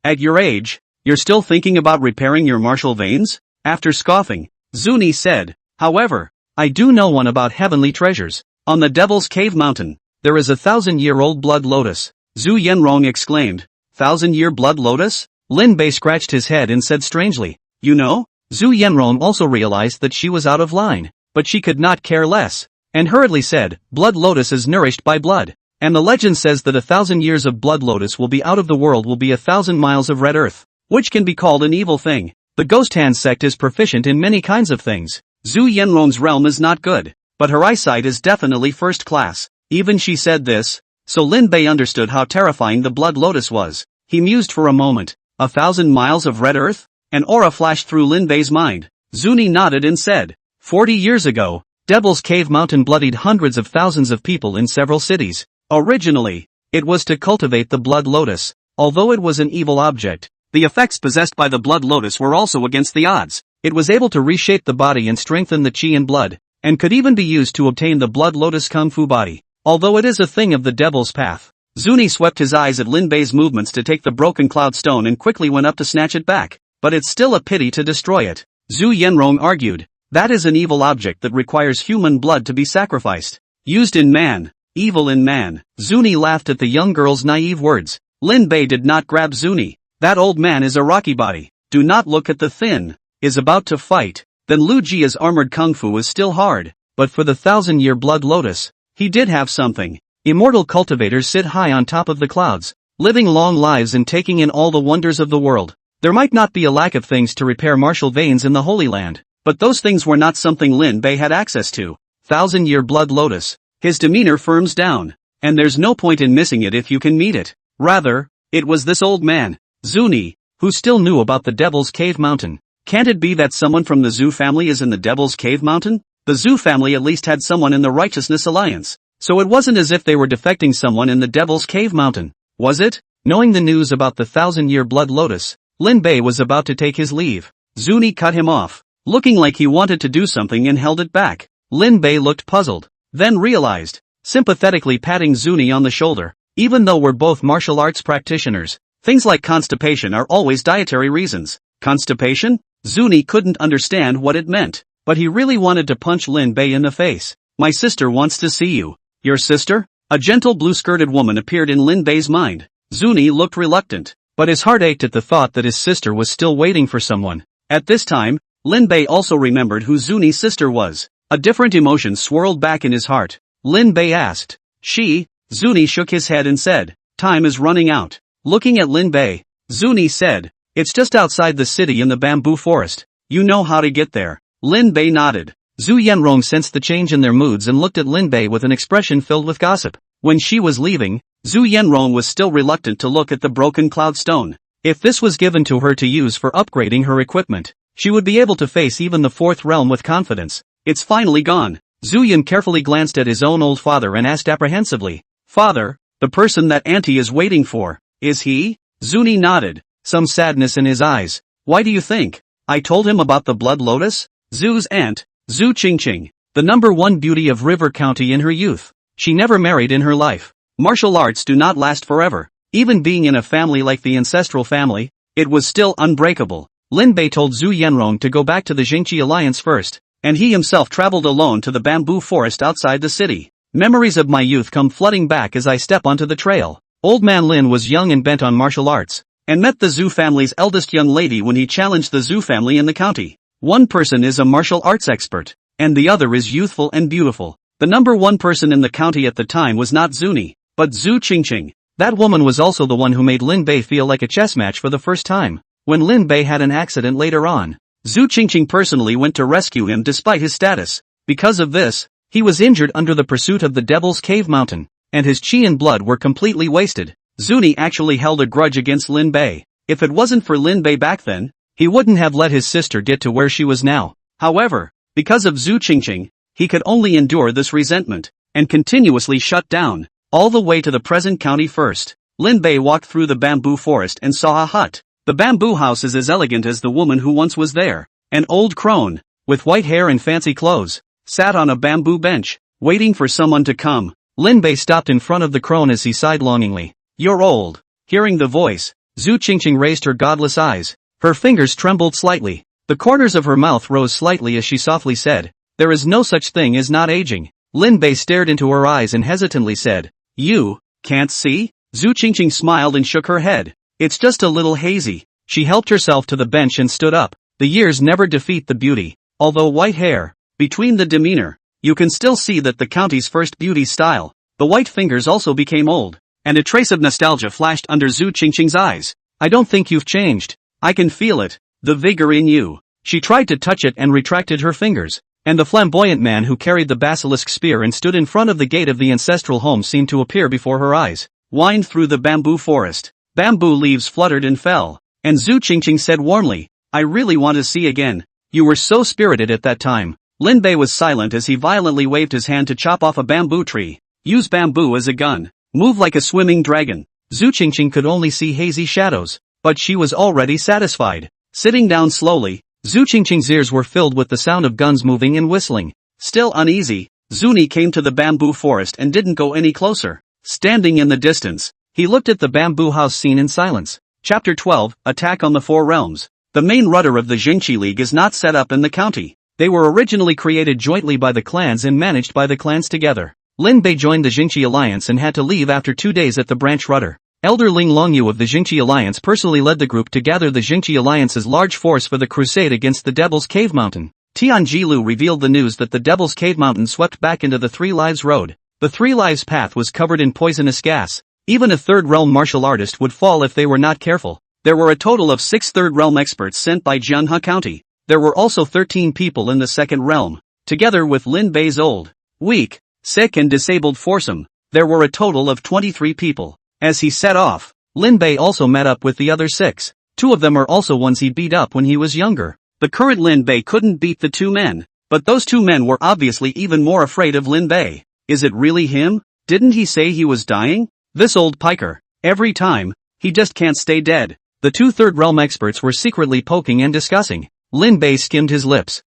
At your age, you're still thinking about repairing your martial veins? After scoffing, Zuni said, however, I do know one about heavenly treasures. On the Devil's Cave Mountain, there is a 1,000-year-old blood lotus. Zhu Yanrong exclaimed. 1,000-year blood lotus? Lin Bei scratched his head and said strangely, you know? Zhu Yanrong also realized that she was out of line, but she could not care less, and hurriedly said, blood lotus is nourished by blood. And the legend says that 1,000 years of blood lotus will be out of the world will be 1,000 miles of red earth, which can be called an evil thing. The Ghost Hand sect is proficient in many kinds of things. Zhu Yanrong's realm is not good, but her eyesight is definitely first class. Even she said this, so Lin Bei understood how terrifying the blood lotus was. He mused for a moment. 1,000 miles of red earth? An aura flashed through Lin Bei's mind. Zuni nodded and said, 40 years ago, Devil's Cave Mountain bloodied hundreds of thousands of people in several cities. Originally, it was to cultivate the blood lotus. Although it was an evil object, the effects possessed by the blood lotus were also against the odds. It was able to reshape the body and strengthen the chi and blood, and could even be used to obtain the blood lotus kung fu body. Although it is a thing of the devil's path. Zuni swept his eyes at Lin Bei's movements to take the broken cloud stone and quickly went up to snatch it back. But it's still a pity to destroy it. Zhu Yanrong argued. That is an evil object that requires human blood to be sacrificed. Used in man. Evil in man. Zuni laughed at the young girl's naive words. Lin Bei did not grab Zuni. That old man is a rocky body. Do not look at the thin. Is about to fight. Then Lu Jia's armored kung fu is still hard. But for the 1,000-year blood lotus, he did have something. Immortal cultivators sit high on top of the clouds, living long lives and taking in all the wonders of the world. There might not be a lack of things to repair martial veins in the Holy Land, but those things were not something Lin Bei had access to. 1,000-year blood lotus. His demeanor firms down. And there's no point in missing it if you can meet it. Rather, it was this old man, Zuni, who still knew about the Devil's Cave Mountain. Can't it be that someone from the Zhu family is in the Devil's Cave Mountain? The Zhu family at least had someone in the Righteousness Alliance. So it wasn't as if they were defecting someone in the Devil's Cave Mountain, was it? Knowing the news about the 1,000-year blood lotus, Lin Bei was about to take his leave. Zuni cut him off, looking like he wanted to do something and held it back. Lin Bei looked puzzled, then realized, sympathetically patting Zuni on the shoulder, even though we're both martial arts practitioners, things like constipation are always dietary reasons. Constipation? Zuni couldn't understand what it meant, but he really wanted to punch Lin Bei in the face. My sister wants to see you. Your sister? A gentle blue-skirted woman appeared in Lin Bei's mind. Zuni looked reluctant, but his heart ached at the thought that his sister was still waiting for someone. At this time, Lin Bei also remembered who Zuni's sister was. A different emotion swirled back in his heart. Lin Bei asked. She? Zuni shook his head and said, time is running out. Looking at Lin Bei, Zuni said, it's just outside the city in the bamboo forest. You know how to get there. Lin Bei nodded. Zhu Yanrong sensed the change in their moods and looked at Lin Bei with an expression filled with gossip. When she was leaving, Zhu Yanrong was still reluctant to look at the broken cloud stone. If this was given to her to use for upgrading her equipment, she would be able to face even the fourth realm with confidence. It's finally gone. Zhu Yan carefully glanced at his own old father and asked apprehensively, Father, the person that auntie is waiting for, is he? Zuni nodded, some sadness in his eyes. Why do you think? I told him about the blood lotus? Zhu's aunt, Zhu Qingqing, the #1 beauty of River County in her youth. She never married in her life. Martial arts do not last forever. Even being in a family like the ancestral family, it was still unbreakable. Lin Bei told Zhu Yanrong to go back to the Jingqi alliance first, and he himself traveled alone to the bamboo forest outside the city. Memories of my youth come flooding back as I step onto the trail. Old man Lin was young and bent on martial arts, and met the Zhu family's eldest young lady when he challenged the Zhu family in the county. One person is a martial arts expert, and the other is youthful and beautiful. The #1 person in the county at the time was not Zuni, but Zhu Qingqing. That woman was also the one who made Lin Bei feel like a chess match for the first time. When Lin Bei had an accident later on, Zhu Qingqing personally went to rescue him despite his status. Because of this, he was injured under the pursuit of the Devil's Cave Mountain, and his chi and blood were completely wasted. Zuni actually held a grudge against Lin Bei. If it wasn't for Lin Bei back then, he wouldn't have let his sister get to where she was now. However, because of Zhu Qingqing, he could only endure this resentment, and continuously shut down, all the way to the present county first. Lin Bei walked through the bamboo forest and saw a hut. The bamboo house is as elegant as the woman who once was there. An old crone, with white hair and fancy clothes, sat on a bamboo bench, waiting for someone to come. Lin Bei stopped in front of the crone as he sighed longingly. You're old. Hearing the voice, Zhu Qingqing raised her godless eyes. Her fingers trembled slightly. The corners of her mouth rose slightly as she softly said, there is no such thing as not aging. Lin Bei stared into her eyes and hesitantly said, you can't see? Zhu Qingqing smiled and shook her head. It's just a little hazy. She helped herself to the bench and stood up. The years never defeat the beauty. Although white hair, between the demeanor, you can still see that the county's first beauty style. The white fingers also became old, and a trace of nostalgia flashed under Zhu Qingqing's eyes. I don't think you've changed. I can feel it, the vigor in you. She tried to touch it and retracted her fingers, and the flamboyant man who carried the basilisk spear and stood in front of the gate of the ancestral home seemed to appear before her eyes. Wind through the bamboo forest. Bamboo leaves fluttered and fell, and Zhu Qingqing said warmly, I really want to see again. You were so spirited at that time. Lin Bei was silent as he violently waved his hand to chop off a bamboo tree. Use bamboo as a gun. Move like a swimming dragon. Zhu Qingqing could only see hazy shadows, but she was already satisfied. Sitting down slowly, Zhu Qingqing's ears were filled with the sound of guns moving and whistling. Still uneasy, Zuni came to the bamboo forest and didn't go any closer. Standing in the distance, he looked at the bamboo house scene in silence. Chapter 12, Attack on the Four Realms. The main rudder of the Jingqi League is not set up in the county. They were originally created jointly by the clans and managed by the clans together. Lin Bei joined the Jingqi Alliance and had to leave after 2 days at the branch rudder. Elder Ling Longyu of the Jingqi Alliance personally led the group to gather the Jingqi Alliance's large force for the crusade against the Devil's Cave Mountain. Tian Jilu revealed the news that the Devil's Cave Mountain swept back into the Three Lives Road. The Three Lives path was covered in poisonous gas. Even a third realm martial artist would fall if they were not careful. There were a total of 6 third realm experts sent by Jianhe County. There were also 13 people in the second realm. Together with Lin Bei's old, weak, sick and disabled foursome, there were a total of 23 people. As he set off, Lin Bei also met up with the other 6. 2 of them are also ones he beat up when he was younger. The current Lin Bei couldn't beat the 2 men, but those 2 men were obviously even more afraid of Lin Bei. Is it really him? Didn't he say he was dying? This old piker, every time, he just can't stay dead. The 2 third realm experts were secretly poking and discussing. Lin Bei skimmed his lips.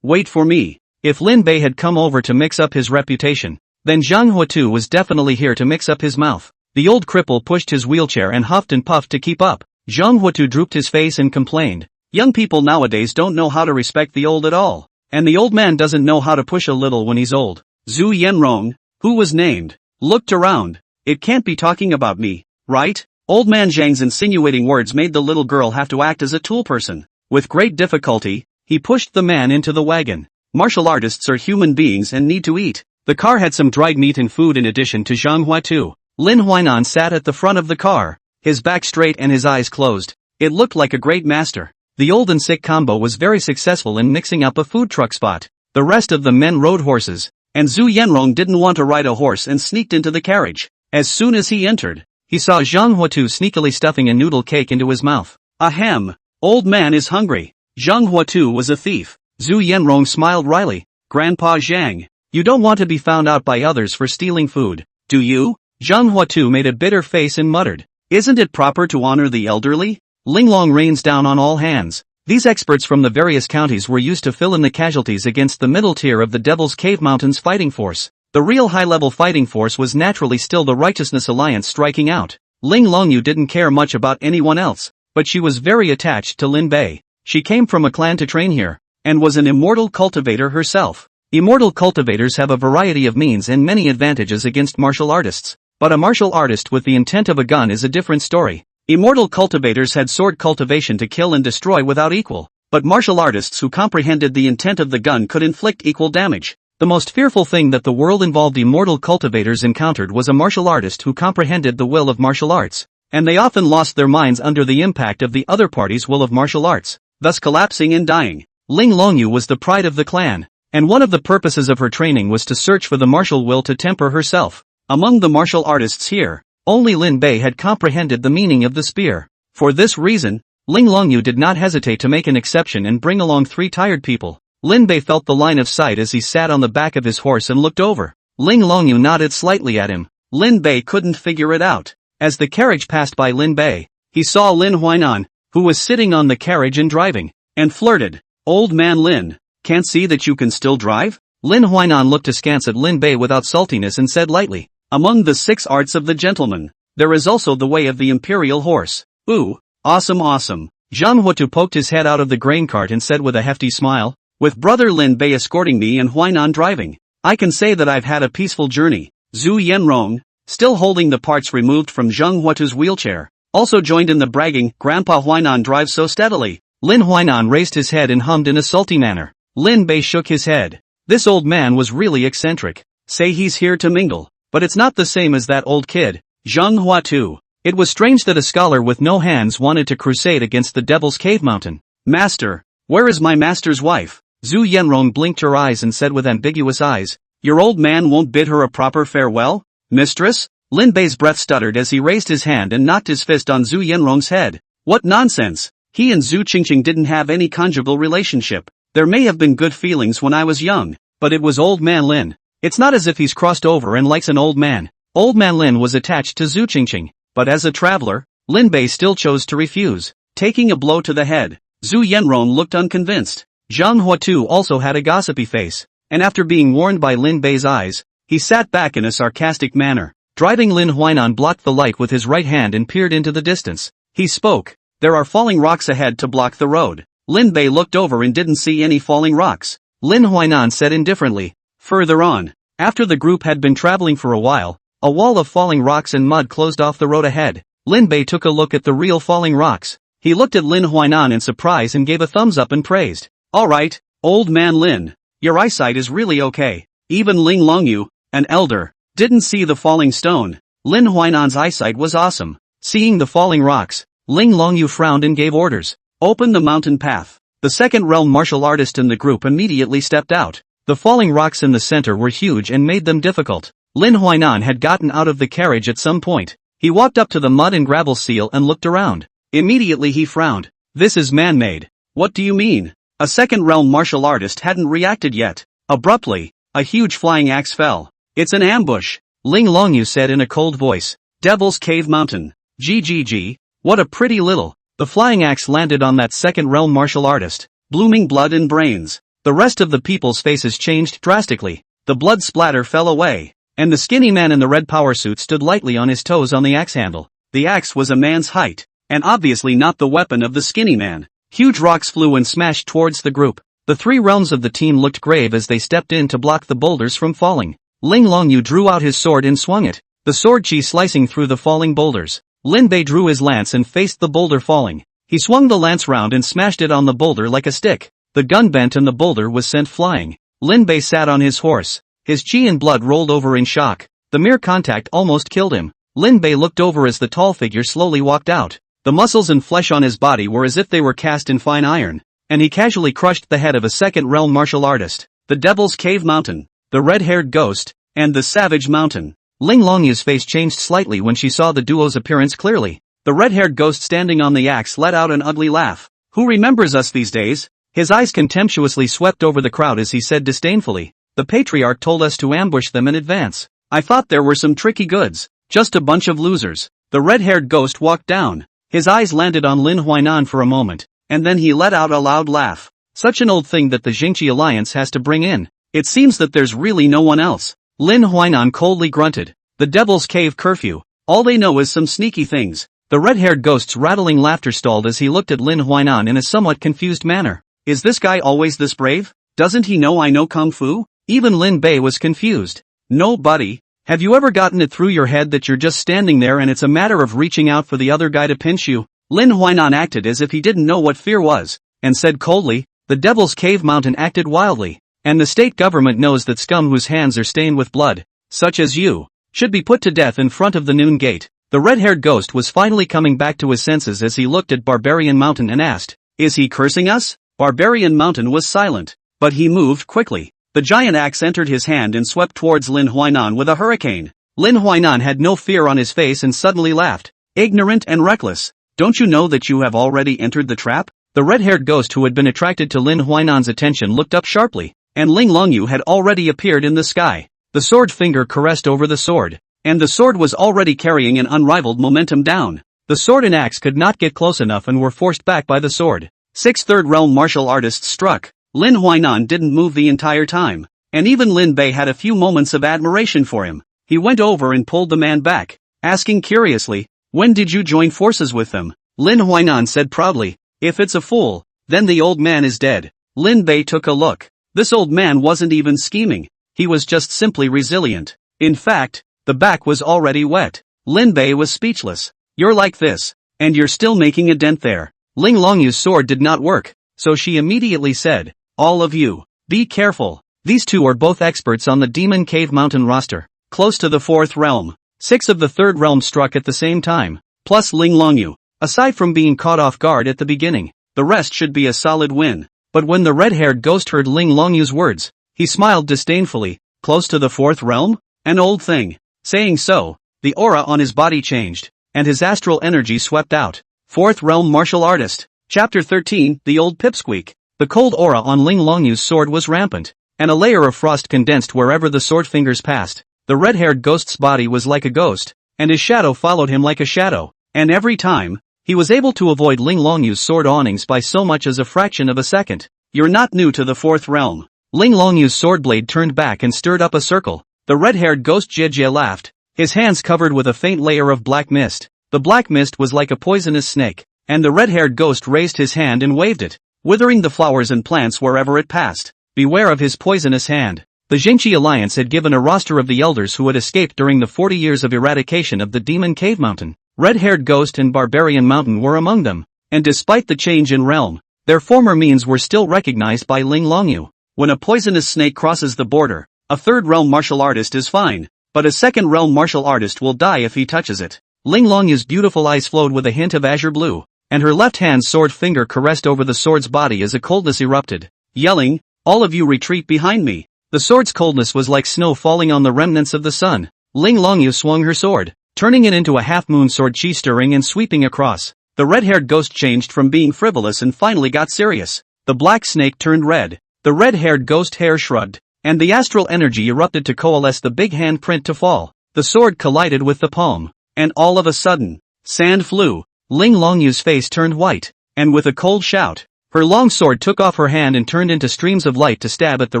Wait for me. If Lin Bei had come over to mix up his reputation, then Zhang Huatu was definitely here to mix up his mouth. The old cripple pushed his wheelchair and huffed and puffed to keep up. Zhang Huatu drooped his face and complained. Young people nowadays don't know how to respect the old at all. And the old man doesn't know how to push a little when he's old. Zhu Yanrong, who was named, looked around. It can't be talking about me, right? Old man Zhang's insinuating words made the little girl have to act as a tool person. With great difficulty, He pushed the man into the wagon. Martial artists are human beings and need to eat. The car had some dried meat and food in addition to manhwa too. Lin Huainan sat at the front of the car, his back straight and his eyes closed. It looked like a great master. The old and sick combo was very successful in mixing up a food truck spot. The rest of the men rode horses, and Zhu Yanrong didn't want to ride a horse and sneaked into the carriage. As soon as he entered, he saw Zhang Huatu sneakily stuffing a noodle cake into his mouth. Ahem! Old man is hungry. Zhang Huatu was a thief. Zhu Yanrong smiled wryly. Grandpa Zhang, you don't want to be found out by others for stealing food, do you? Zhang Huatu made a bitter face and muttered. Isn't it proper to honor the elderly? Linglong rains down on all hands. These experts from the various counties were used to fill in the casualties against the middle tier of the Devil's Cave Mountains fighting force. The real high-level fighting force was naturally still the Righteousness Alliance striking out. Ling Longyu didn't care much about anyone else, but she was very attached to Lin Bei. She came from a clan to train here, and was an immortal cultivator herself. Immortal cultivators have a variety of means and many advantages against martial artists, but a martial artist with the intent of a gun is a different story. Immortal cultivators had sword cultivation to kill and destroy without equal, but martial artists who comprehended the intent of the gun could inflict equal damage. The most fearful thing that the world-involved immortal cultivators encountered was a martial artist who comprehended the will of martial arts, and they often lost their minds under the impact of the other party's will of martial arts, thus collapsing and dying. Ling Longyu was the pride of the clan, and one of the purposes of her training was to search for the martial will to temper herself. Among the martial artists here, only Lin Bei had comprehended the meaning of the spear. For this reason, Ling Longyu did not hesitate to make an exception and bring along 3 tired people. Lin Bei felt the line of sight as he sat on the back of his horse and looked over. Ling Longyu nodded slightly at him. Lin Bei couldn't figure it out. As the carriage passed by Lin Bei, he saw Lin Huainan, who was sitting on the carriage and driving, and flirted. Old man Lin, can't see that you can still drive? Lin Huainan looked askance at Lin Bei without saltiness and said lightly, among the 6 arts of the gentleman, there is also the way of the imperial horse. Ooh, awesome awesome. Zhang Huatu poked his head out of the grain cart and said with a hefty smile, with brother Lin Bei escorting me and Huainan driving, I can say that I've had a peaceful journey. Zhu Yanrong, still holding the parts removed from Zhang Huatu's wheelchair, also joined in the bragging, Grandpa Huainan drives so steadily. Lin Huainan raised his head and hummed in a salty manner. Lin Bei shook his head. This old man was really eccentric. Say he's here to mingle. But it's not the same as that old kid, Zhang Huatu. It was strange that a scholar with no hands wanted to crusade against the Devil's Cave Mountain. Master, where is my master's wife? Zhu Yanrong blinked her eyes and said with ambiguous eyes, your old man won't bid her a proper farewell? Mistress? Lin Bei's breath stuttered as he raised his hand and knocked his fist on Zhu Yanrong's head. What nonsense! He and Zhu Qingqing didn't have any conjugal relationship. There may have been good feelings when I was young, but it was old man Lin. It's not as if he's crossed over and likes an old man. Old man Lin was attached to Zhu Qingqing, but as a traveler, Lin Bei still chose to refuse, taking a blow to the head. Zhu Yanrong looked unconvinced. Zhang Huatu also had a gossipy face, and after being warned by Lin Bei's eyes, he sat back in a sarcastic manner. Driving Lin Huainan blocked the light with his right hand and peered into the distance. He spoke, there are falling rocks ahead to block the road. Lin Bei looked over and didn't see any falling rocks. Lin Huainan said indifferently, further on, after the group had been traveling for a while, a wall of falling rocks and mud closed off the road ahead. Lin Bei took a look at the real falling rocks. He looked at Lin Huainan in surprise and gave a thumbs up and praised. Alright, old man Lin, your eyesight is really okay. Even Ling Longyu, an elder, didn't see the falling stone. Lin Huainan's eyesight was awesome. Seeing the falling rocks, Ling Longyu frowned and gave orders. Open the mountain path. The second realm martial artist in the group immediately stepped out. The falling rocks in the center were huge and made them difficult. Lin Huainan had gotten out of the carriage at some point. He walked up to the mud and gravel seal and looked around. Immediately he frowned. This is man-made. What do you mean? A second realm martial artist hadn't reacted yet. Abruptly, a huge flying axe fell. It's an ambush, Ling Longyu said in a cold voice. Devil's Cave Mountain. GGG, what a pretty little. The flying axe landed on that second realm martial artist, blooming blood and brains. The rest of the people's faces changed drastically. The blood splatter fell away, and the skinny man in the red power suit stood lightly on his toes on the axe handle. The axe was a man's height, and obviously not the weapon of the skinny man. Huge rocks flew and smashed towards the group. The 3 realms of the team looked grave as they stepped in to block the boulders from falling. Ling Longyu drew out his sword and swung it, the sword chi slicing through the falling boulders. Lin Bei drew his lance and faced the boulder falling. He swung the lance round and smashed it on the boulder like a stick. The gun bent and the boulder was sent flying. Lin Bei sat on his horse. His chi and blood rolled over in shock. The mere contact almost killed him. Lin Bei looked over as the tall figure slowly walked out. The muscles and flesh on his body were as if they were cast in fine iron. And he casually crushed the head of a second-realm martial artist. The Devil's Cave Mountain, the red-haired ghost, and the Savage Mountain. Ling Longyu's face changed slightly when she saw the duo's appearance clearly. The red-haired ghost standing on the axe let out an ugly laugh. Who remembers us these days? His eyes contemptuously swept over the crowd as he said disdainfully, the patriarch told us to ambush them in advance. I thought there were some tricky goods. Just a bunch of losers. The red-haired ghost walked down. His eyes landed on Lin Huainan for a moment, and then he let out a loud laugh. Such an old thing that the Jingqi Alliance has to bring in. It seems that there's really no one else. Lin Huainan coldly grunted. The Devil's Cave curfew. All they know is some sneaky things. The red-haired ghost's rattling laughter stalled as he looked at Lin Huainan in a somewhat confused manner. Is this guy always this brave? Doesn't he know I know Kung Fu? Even Lin Bei was confused. No, buddy. Have you ever gotten it through your head that you're just standing there and it's a matter of reaching out for the other guy to pinch you? Lin Huainan acted as if he didn't know what fear was, and said coldly, the Devil's Cave Mountain acted wildly, and the state government knows that scum whose hands are stained with blood, such as you, should be put to death in front of the noon gate. The red-haired ghost was finally coming back to his senses as he looked at Barbarian Mountain and asked, is he cursing us? Barbarian Mountain was silent, but he moved quickly. The giant axe entered his hand and swept towards Lin Huainan with a hurricane. Lin Huainan had no fear on his face and suddenly laughed. Ignorant and reckless. Don't you know that you have already entered the trap? The red-haired ghost who had been attracted to Lin Huainan's attention looked up sharply, and Ling Longyu had already appeared in the sky. The sword finger caressed over the sword, and the sword was already carrying an unrivaled momentum down. The sword and axe could not get close enough and were forced back by the sword. 6 third-realm martial artists struck. Lin Huainan didn't move the entire time, and even Lin Bei had a few moments of admiration for him. He went over and pulled the man back, asking curiously, when did you join forces with them? Lin Huainan said proudly, if it's a fool, then the old man is dead. Lin Bei took a look. This old man wasn't even scheming, he was just simply resilient. In fact, the back was already wet. Lin Bei was speechless. You're like this, and you're still making a dent there. Ling Longyu's sword did not work, so she immediately said, all of you, be careful. These two are both experts on the Demon Cave Mountain roster, close to the 4th realm. 6 of the 3rd realm struck at the same time, plus Ling Longyu. Aside from being caught off guard at the beginning, the rest should be a solid win. But when the red-haired ghost heard Ling Longyu's words, he smiled disdainfully. Close to the 4th realm? An old thing. Saying so, the aura on his body changed, and his astral energy swept out. 4th realm martial artist. Chapter 13, The Old Pipsqueak. The cold aura on Ling Longyu's sword was rampant, and a layer of frost condensed wherever the sword fingers passed. The red-haired ghost's body was like a ghost, and his shadow followed him like a shadow, and every time, he was able to avoid Ling Longyu's sword awnings by so much as a fraction of a second. You're not new to the 4th realm. Ling Longyu's sword blade turned back and stirred up a circle. The red-haired ghost Jie laughed, his hands covered with a faint layer of black mist. The black mist was like a poisonous snake, and the red-haired ghost raised his hand and waved it, withering the flowers and plants wherever it passed. Beware of his poisonous hand. The Jingqi Alliance had given a roster of the elders who had escaped during the 40 years of eradication of the Demon Cave Mountain. Red-haired ghost and Barbarian Mountain were among them, and despite the change in realm, their former means were still recognized by Ling Longyu. When a poisonous snake crosses the border, a 3rd realm martial artist is fine, but a 2nd realm martial artist will die if he touches it. Ling Longyu's beautiful eyes flowed with a hint of azure blue, and her left hand's sword finger caressed over the sword's body as a coldness erupted. Yelling, all of you retreat behind me. The sword's coldness was like snow falling on the remnants of the sun. Ling Longyu swung her sword, turning it into a half-moon sword, chi stirring and sweeping across. The red-haired ghost changed from being frivolous and finally got serious. The black snake turned red. The red-haired ghost hair shrugged, and the astral energy erupted to coalesce the big handprint to fall. The sword collided with the palm, and all of a sudden, sand flew. Ling Longyu's face turned white, and with a cold shout, her long sword took off her hand and turned into streams of light to stab at the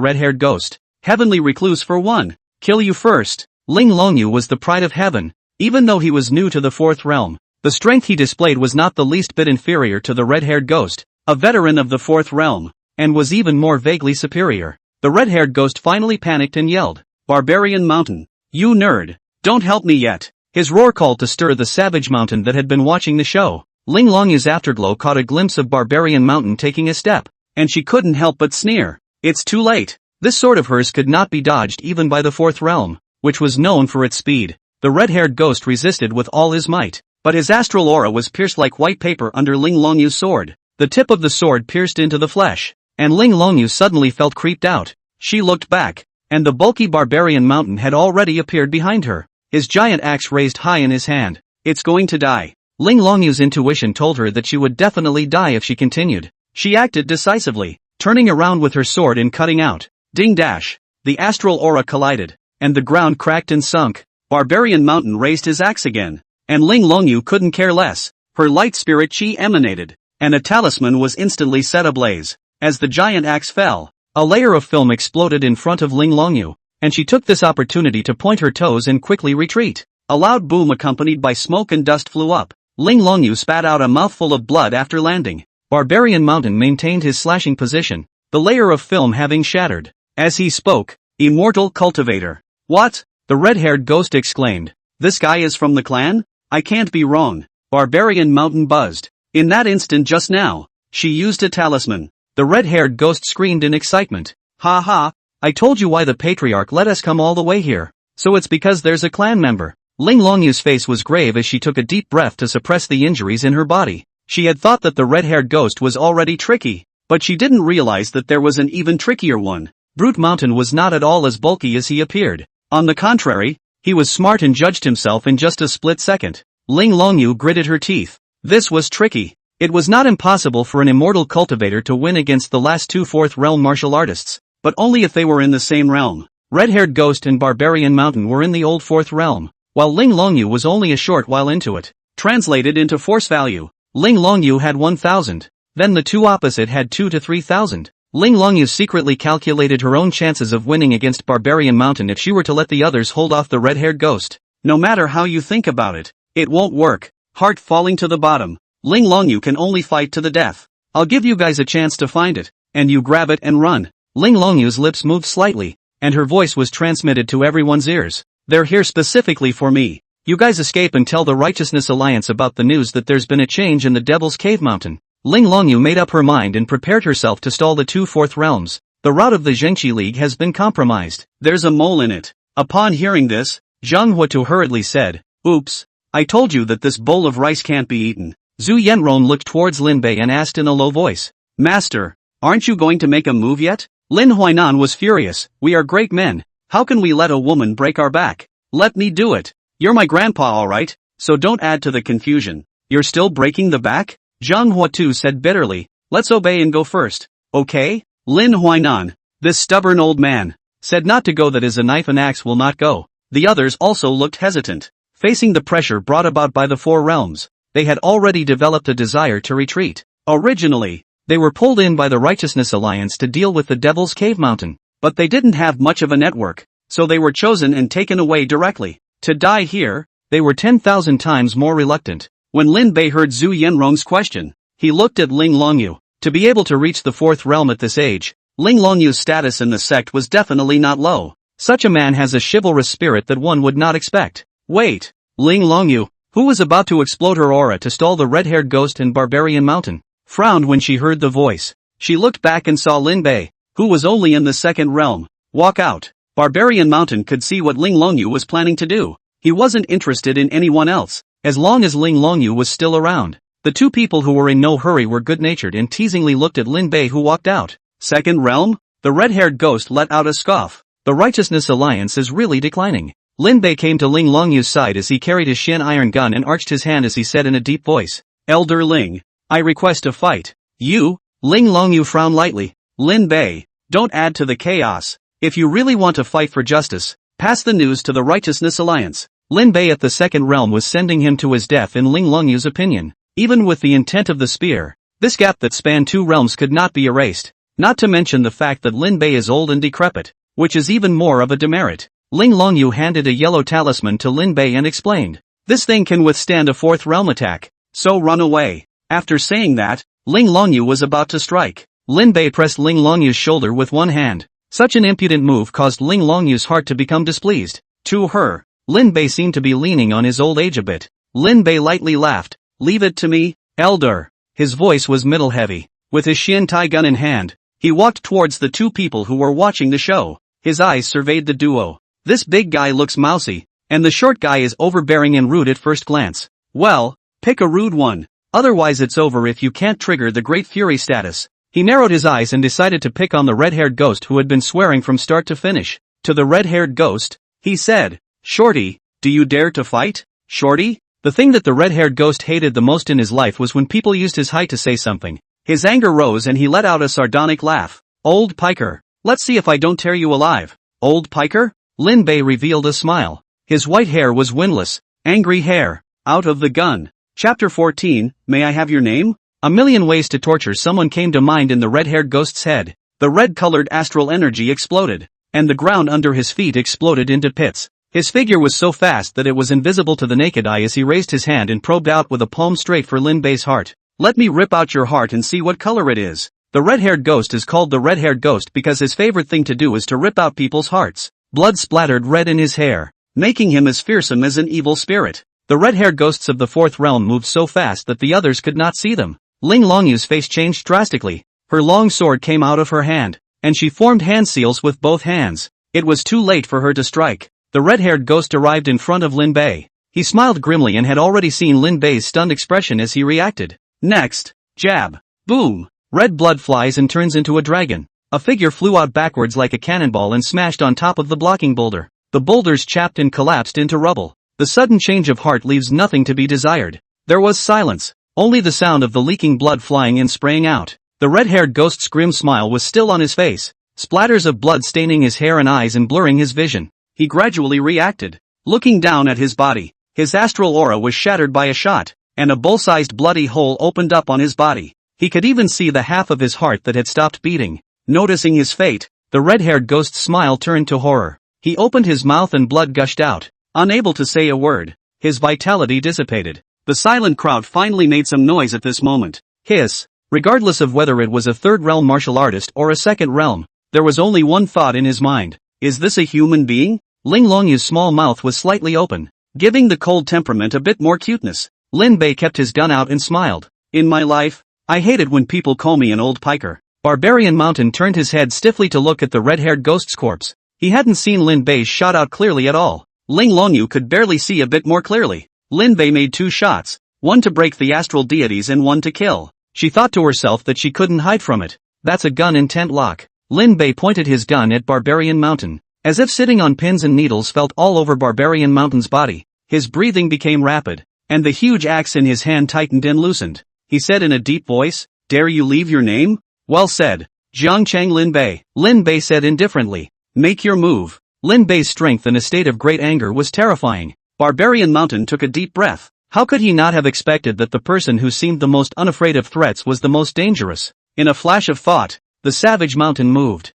red-haired ghost. Heavenly recluse for one. Kill you first. Ling Longyu was the pride of heaven, even though he was new to the 4th realm. The strength he displayed was not the least bit inferior to the red-haired ghost, a veteran of the 4th realm, and was even more vaguely superior. The red-haired ghost finally panicked and yelled, Barbarian Mountain, you nerd, don't help me yet. His roar called to stir the Savage Mountain that had been watching the show. Ling Longyu's afterglow caught a glimpse of Barbarian Mountain taking a step. and she couldn't help but sneer. It's too late. This sword of hers could not be dodged even by the fourth realm, which was known for its speed. The red-haired ghost resisted with all his might, but his astral aura was pierced like white paper under Ling Longyu's sword. The tip of the sword pierced into the flesh, and Ling Longyu suddenly felt creeped out. She looked back, and the bulky barbarian mountain had already appeared behind her, his giant axe raised high in his hand. It's going to die. Ling Longyu's intuition told her that she would definitely die if she continued. She acted decisively, turning around with her sword and cutting out. Ding dash! The astral aura collided, and the ground cracked and sunk. Barbarian Mountain raised his axe again, and Ling Longyu couldn't care less. Her light spirit chi emanated, and a talisman was instantly set ablaze. As the giant axe fell, a layer of film exploded in front of Ling Longyu, and she took this opportunity to point her toes and quickly retreat. A loud boom accompanied by smoke and dust flew up. Ling Longyu spat out a mouthful of blood after landing. Barbarian Mountain maintained his slashing position, the layer of film having shattered. As he spoke, "Immortal cultivator." "What?" the red-haired ghost exclaimed. "This guy is from the clan? I can't be wrong." Barbarian Mountain buzzed. In that instant just now, she used a talisman. The red-haired ghost screamed in excitement. "Ha ha, I told you why the patriarch let us come all the way here. So it's because there's a clan member." Ling Longyu's face was grave as she took a deep breath to suppress the injuries in her body. She had thought that the red-haired ghost was already tricky, but she didn't realize that there was an even trickier one. Brute Mountain was not at all as bulky as he appeared. On the contrary, he was smart and judged himself in just a split second. Ling Longyu gritted her teeth. This was tricky. It was not impossible for an immortal cultivator to win against the last two fourth realm martial artists, but only if they were in the same realm. Red-haired ghost and Barbarian Mountain were in the old fourth realm, while Ling Longyu was only a short while into it. Translated into force value, Ling Longyu had 1,000. Then the two opposite had 2 to 3,000. Ling Longyu secretly calculated her own chances of winning against Barbarian Mountain if she were to let the others hold off the red-haired ghost. No matter how you think about it, it won't work. Heart falling to the bottom. Ling Longyu can only fight to the death. I'll give you guys a chance to find it, and you grab it and run. Ling Longyu's lips moved slightly, and her voice was transmitted to everyone's ears. They're here specifically for me. You guys escape and tell the Righteousness Alliance about the news that there's been a change in the Devil's Cave Mountain. Ling Longyu made up her mind and prepared herself to stall the two fourth realms. The route of the Zhengqi League has been compromised. There's a mole in it. Upon hearing this, Zhang Huatu hurriedly said, "Oops. I told you that this bowl of rice can't be eaten." Zhu Yanron looked towards Lin Bei and asked in a low voice, "Master, aren't you going to make a move yet?" Lin Huainan was furious. "We are great men. How can we let a woman break our back? Let me do it. You're my grandpa alright, so don't add to the confusion. You're still breaking the back?" Zhang Huatu said bitterly, "Let's obey and go first." "Okay?" Lin Huainan, this stubborn old man, said not to go, that is a knife and axe will not go. The others also looked hesitant. Facing the pressure brought about by the four realms, they had already developed a desire to retreat. Originally, they were pulled in by the Righteousness Alliance to deal with the Devil's Cave Mountain, but they didn't have much of a network, so they were chosen and taken away directly. To die here, they were 10,000 times more reluctant. When Lin Bei heard Zhu Yanrong's question, he looked at Ling Longyu. To be able to reach the fourth realm at this age, Ling Longyu's status in the sect was definitely not low. Such a man has a chivalrous spirit that one would not expect. Wait, Ling Longyu, who was about to explode her aura to stall the red-haired ghost in Barbarian Mountain, frowned when she heard the voice. She looked back and saw Lin Bei, who was only in the second realm, walk out. Barbarian Mountain could see what Ling Longyu was planning to do. He wasn't interested in anyone else, as long as Ling Longyu was still around. The two people who were in no hurry were good-natured and teasingly looked at Lin Bei, who walked out. Second realm? The red-haired ghost let out a scoff. The Righteousness Alliance is really declining. Lin Bei came to Ling Longyu's side as he carried his Shin iron gun and arched his hand as he said in a deep voice, "Elder Ling, I request a fight." "You?" Ling Longyu frowned lightly. "Lin Bei, don't add to the chaos. If you really want to fight for justice, pass the news to the Righteousness Alliance." Lin Bei at the second realm was sending him to his death in Ling Longyu's opinion. Even with the intent of the spear, this gap that spanned two realms could not be erased, not to mention the fact that Lin Bei is old and decrepit, which is even more of a demerit. Ling Longyu handed a yellow talisman to Lin Bei and explained, "This thing can withstand a fourth realm attack, so run away." After saying that, Ling Longyu was about to strike. Lin Bei pressed Ling Longyu's shoulder with one hand. Such an impudent move caused Ling Longyu's heart to become displeased. To her, Lin Bei seemed to be leaning on his old age a bit. Lin Bei lightly laughed. "Leave it to me, elder." His voice was middle-heavy. With his Shin-Tai gun in hand, he walked towards the two people who were watching the show. His eyes surveyed the duo. This big guy looks mousy, and the short guy is overbearing and rude at first glance. Well, pick a rude one. Otherwise it's over if you can't trigger the Great Fury status. He narrowed his eyes and decided to pick on the red-haired ghost who had been swearing from start to finish. To the red-haired ghost, he said, "Shorty, do you dare to fight, Shorty?" The thing that the red-haired ghost hated the most in his life was when people used his height to say something. His anger rose and he let out a sardonic laugh. "Old Piker, let's see if I don't tear you alive." "Old Piker?" Lin Bei revealed a smile. His white hair was windless, angry hair. Out of the gun. Chapter 14, May I Have Your Name? A million ways to torture someone came to mind in the red-haired ghost's head. The red-colored astral energy exploded, and the ground under his feet exploded into pits. His figure was so fast that it was invisible to the naked eye as he raised his hand and probed out with a palm straight for Lin Bei's heart. "Let me rip out your heart and see what color it is." The red-haired ghost is called the red-haired ghost because his favorite thing to do is to rip out people's hearts. Blood splattered red in his hair, making him as fearsome as an evil spirit. The red-haired ghosts of the fourth realm moved so fast that the others could not see them. Ling Longyu's face changed drastically. Her long sword came out of her hand, and she formed hand seals with both hands. It was too late for her to strike. The red-haired ghost arrived in front of Lin Bei. He smiled grimly and had already seen Lin Bei's stunned expression as he reacted. Next, jab. Boom. Red blood flies and turns into a dragon. A figure flew out backwards like a cannonball and smashed on top of the blocking boulder. The boulders chapped and collapsed into rubble. The sudden change of heart leaves nothing to be desired. There was silence, only the sound of the leaking blood flying and spraying out. The red-haired ghost's grim smile was still on his face, splatters of blood staining his hair and eyes and blurring his vision. He gradually reacted. Looking down at his body, his astral aura was shattered by a shot, and a bull-sized bloody hole opened up on his body. He could even see the half of his heart that had stopped beating. Noticing his fate, the red-haired ghost's smile turned to horror. He opened his mouth and blood gushed out. Unable to say a word, his vitality dissipated. The silent crowd finally made some noise at this moment. Hiss. Regardless of whether it was a third realm martial artist or a second realm, there was only one thought in his mind. Is this a human being? Ling Longyu's small mouth was slightly open, giving the cold temperament a bit more cuteness. Lin Bei kept his gun out and smiled. In my life, I hated when people call me an old piker. Barbarian Mountain turned his head stiffly to look at the red-haired ghost's corpse. He hadn't seen Lin Bei's shot out clearly at all. Ling Longyu could barely see a bit more clearly. Lin Bei made two shots, one to break the astral deities and one to kill. She thought to herself that she couldn't hide from it. That's a gun intent lock. Lin Bei pointed his gun at Barbarian Mountain. As if sitting on pins and needles felt all over Barbarian Mountain's body, his breathing became rapid, and the huge axe in his hand tightened and loosened. He said in a deep voice, "Dare you leave your name?" "Well said, Jiangchang Lin Bei." Lin Bei said indifferently, "Make your move." Lin Bei's strength in a state of great anger was terrifying. Barbarian Mountain took a deep breath. How could he not have expected that the person who seemed the most unafraid of threats was the most dangerous? In a flash of thought, the savage mountain moved.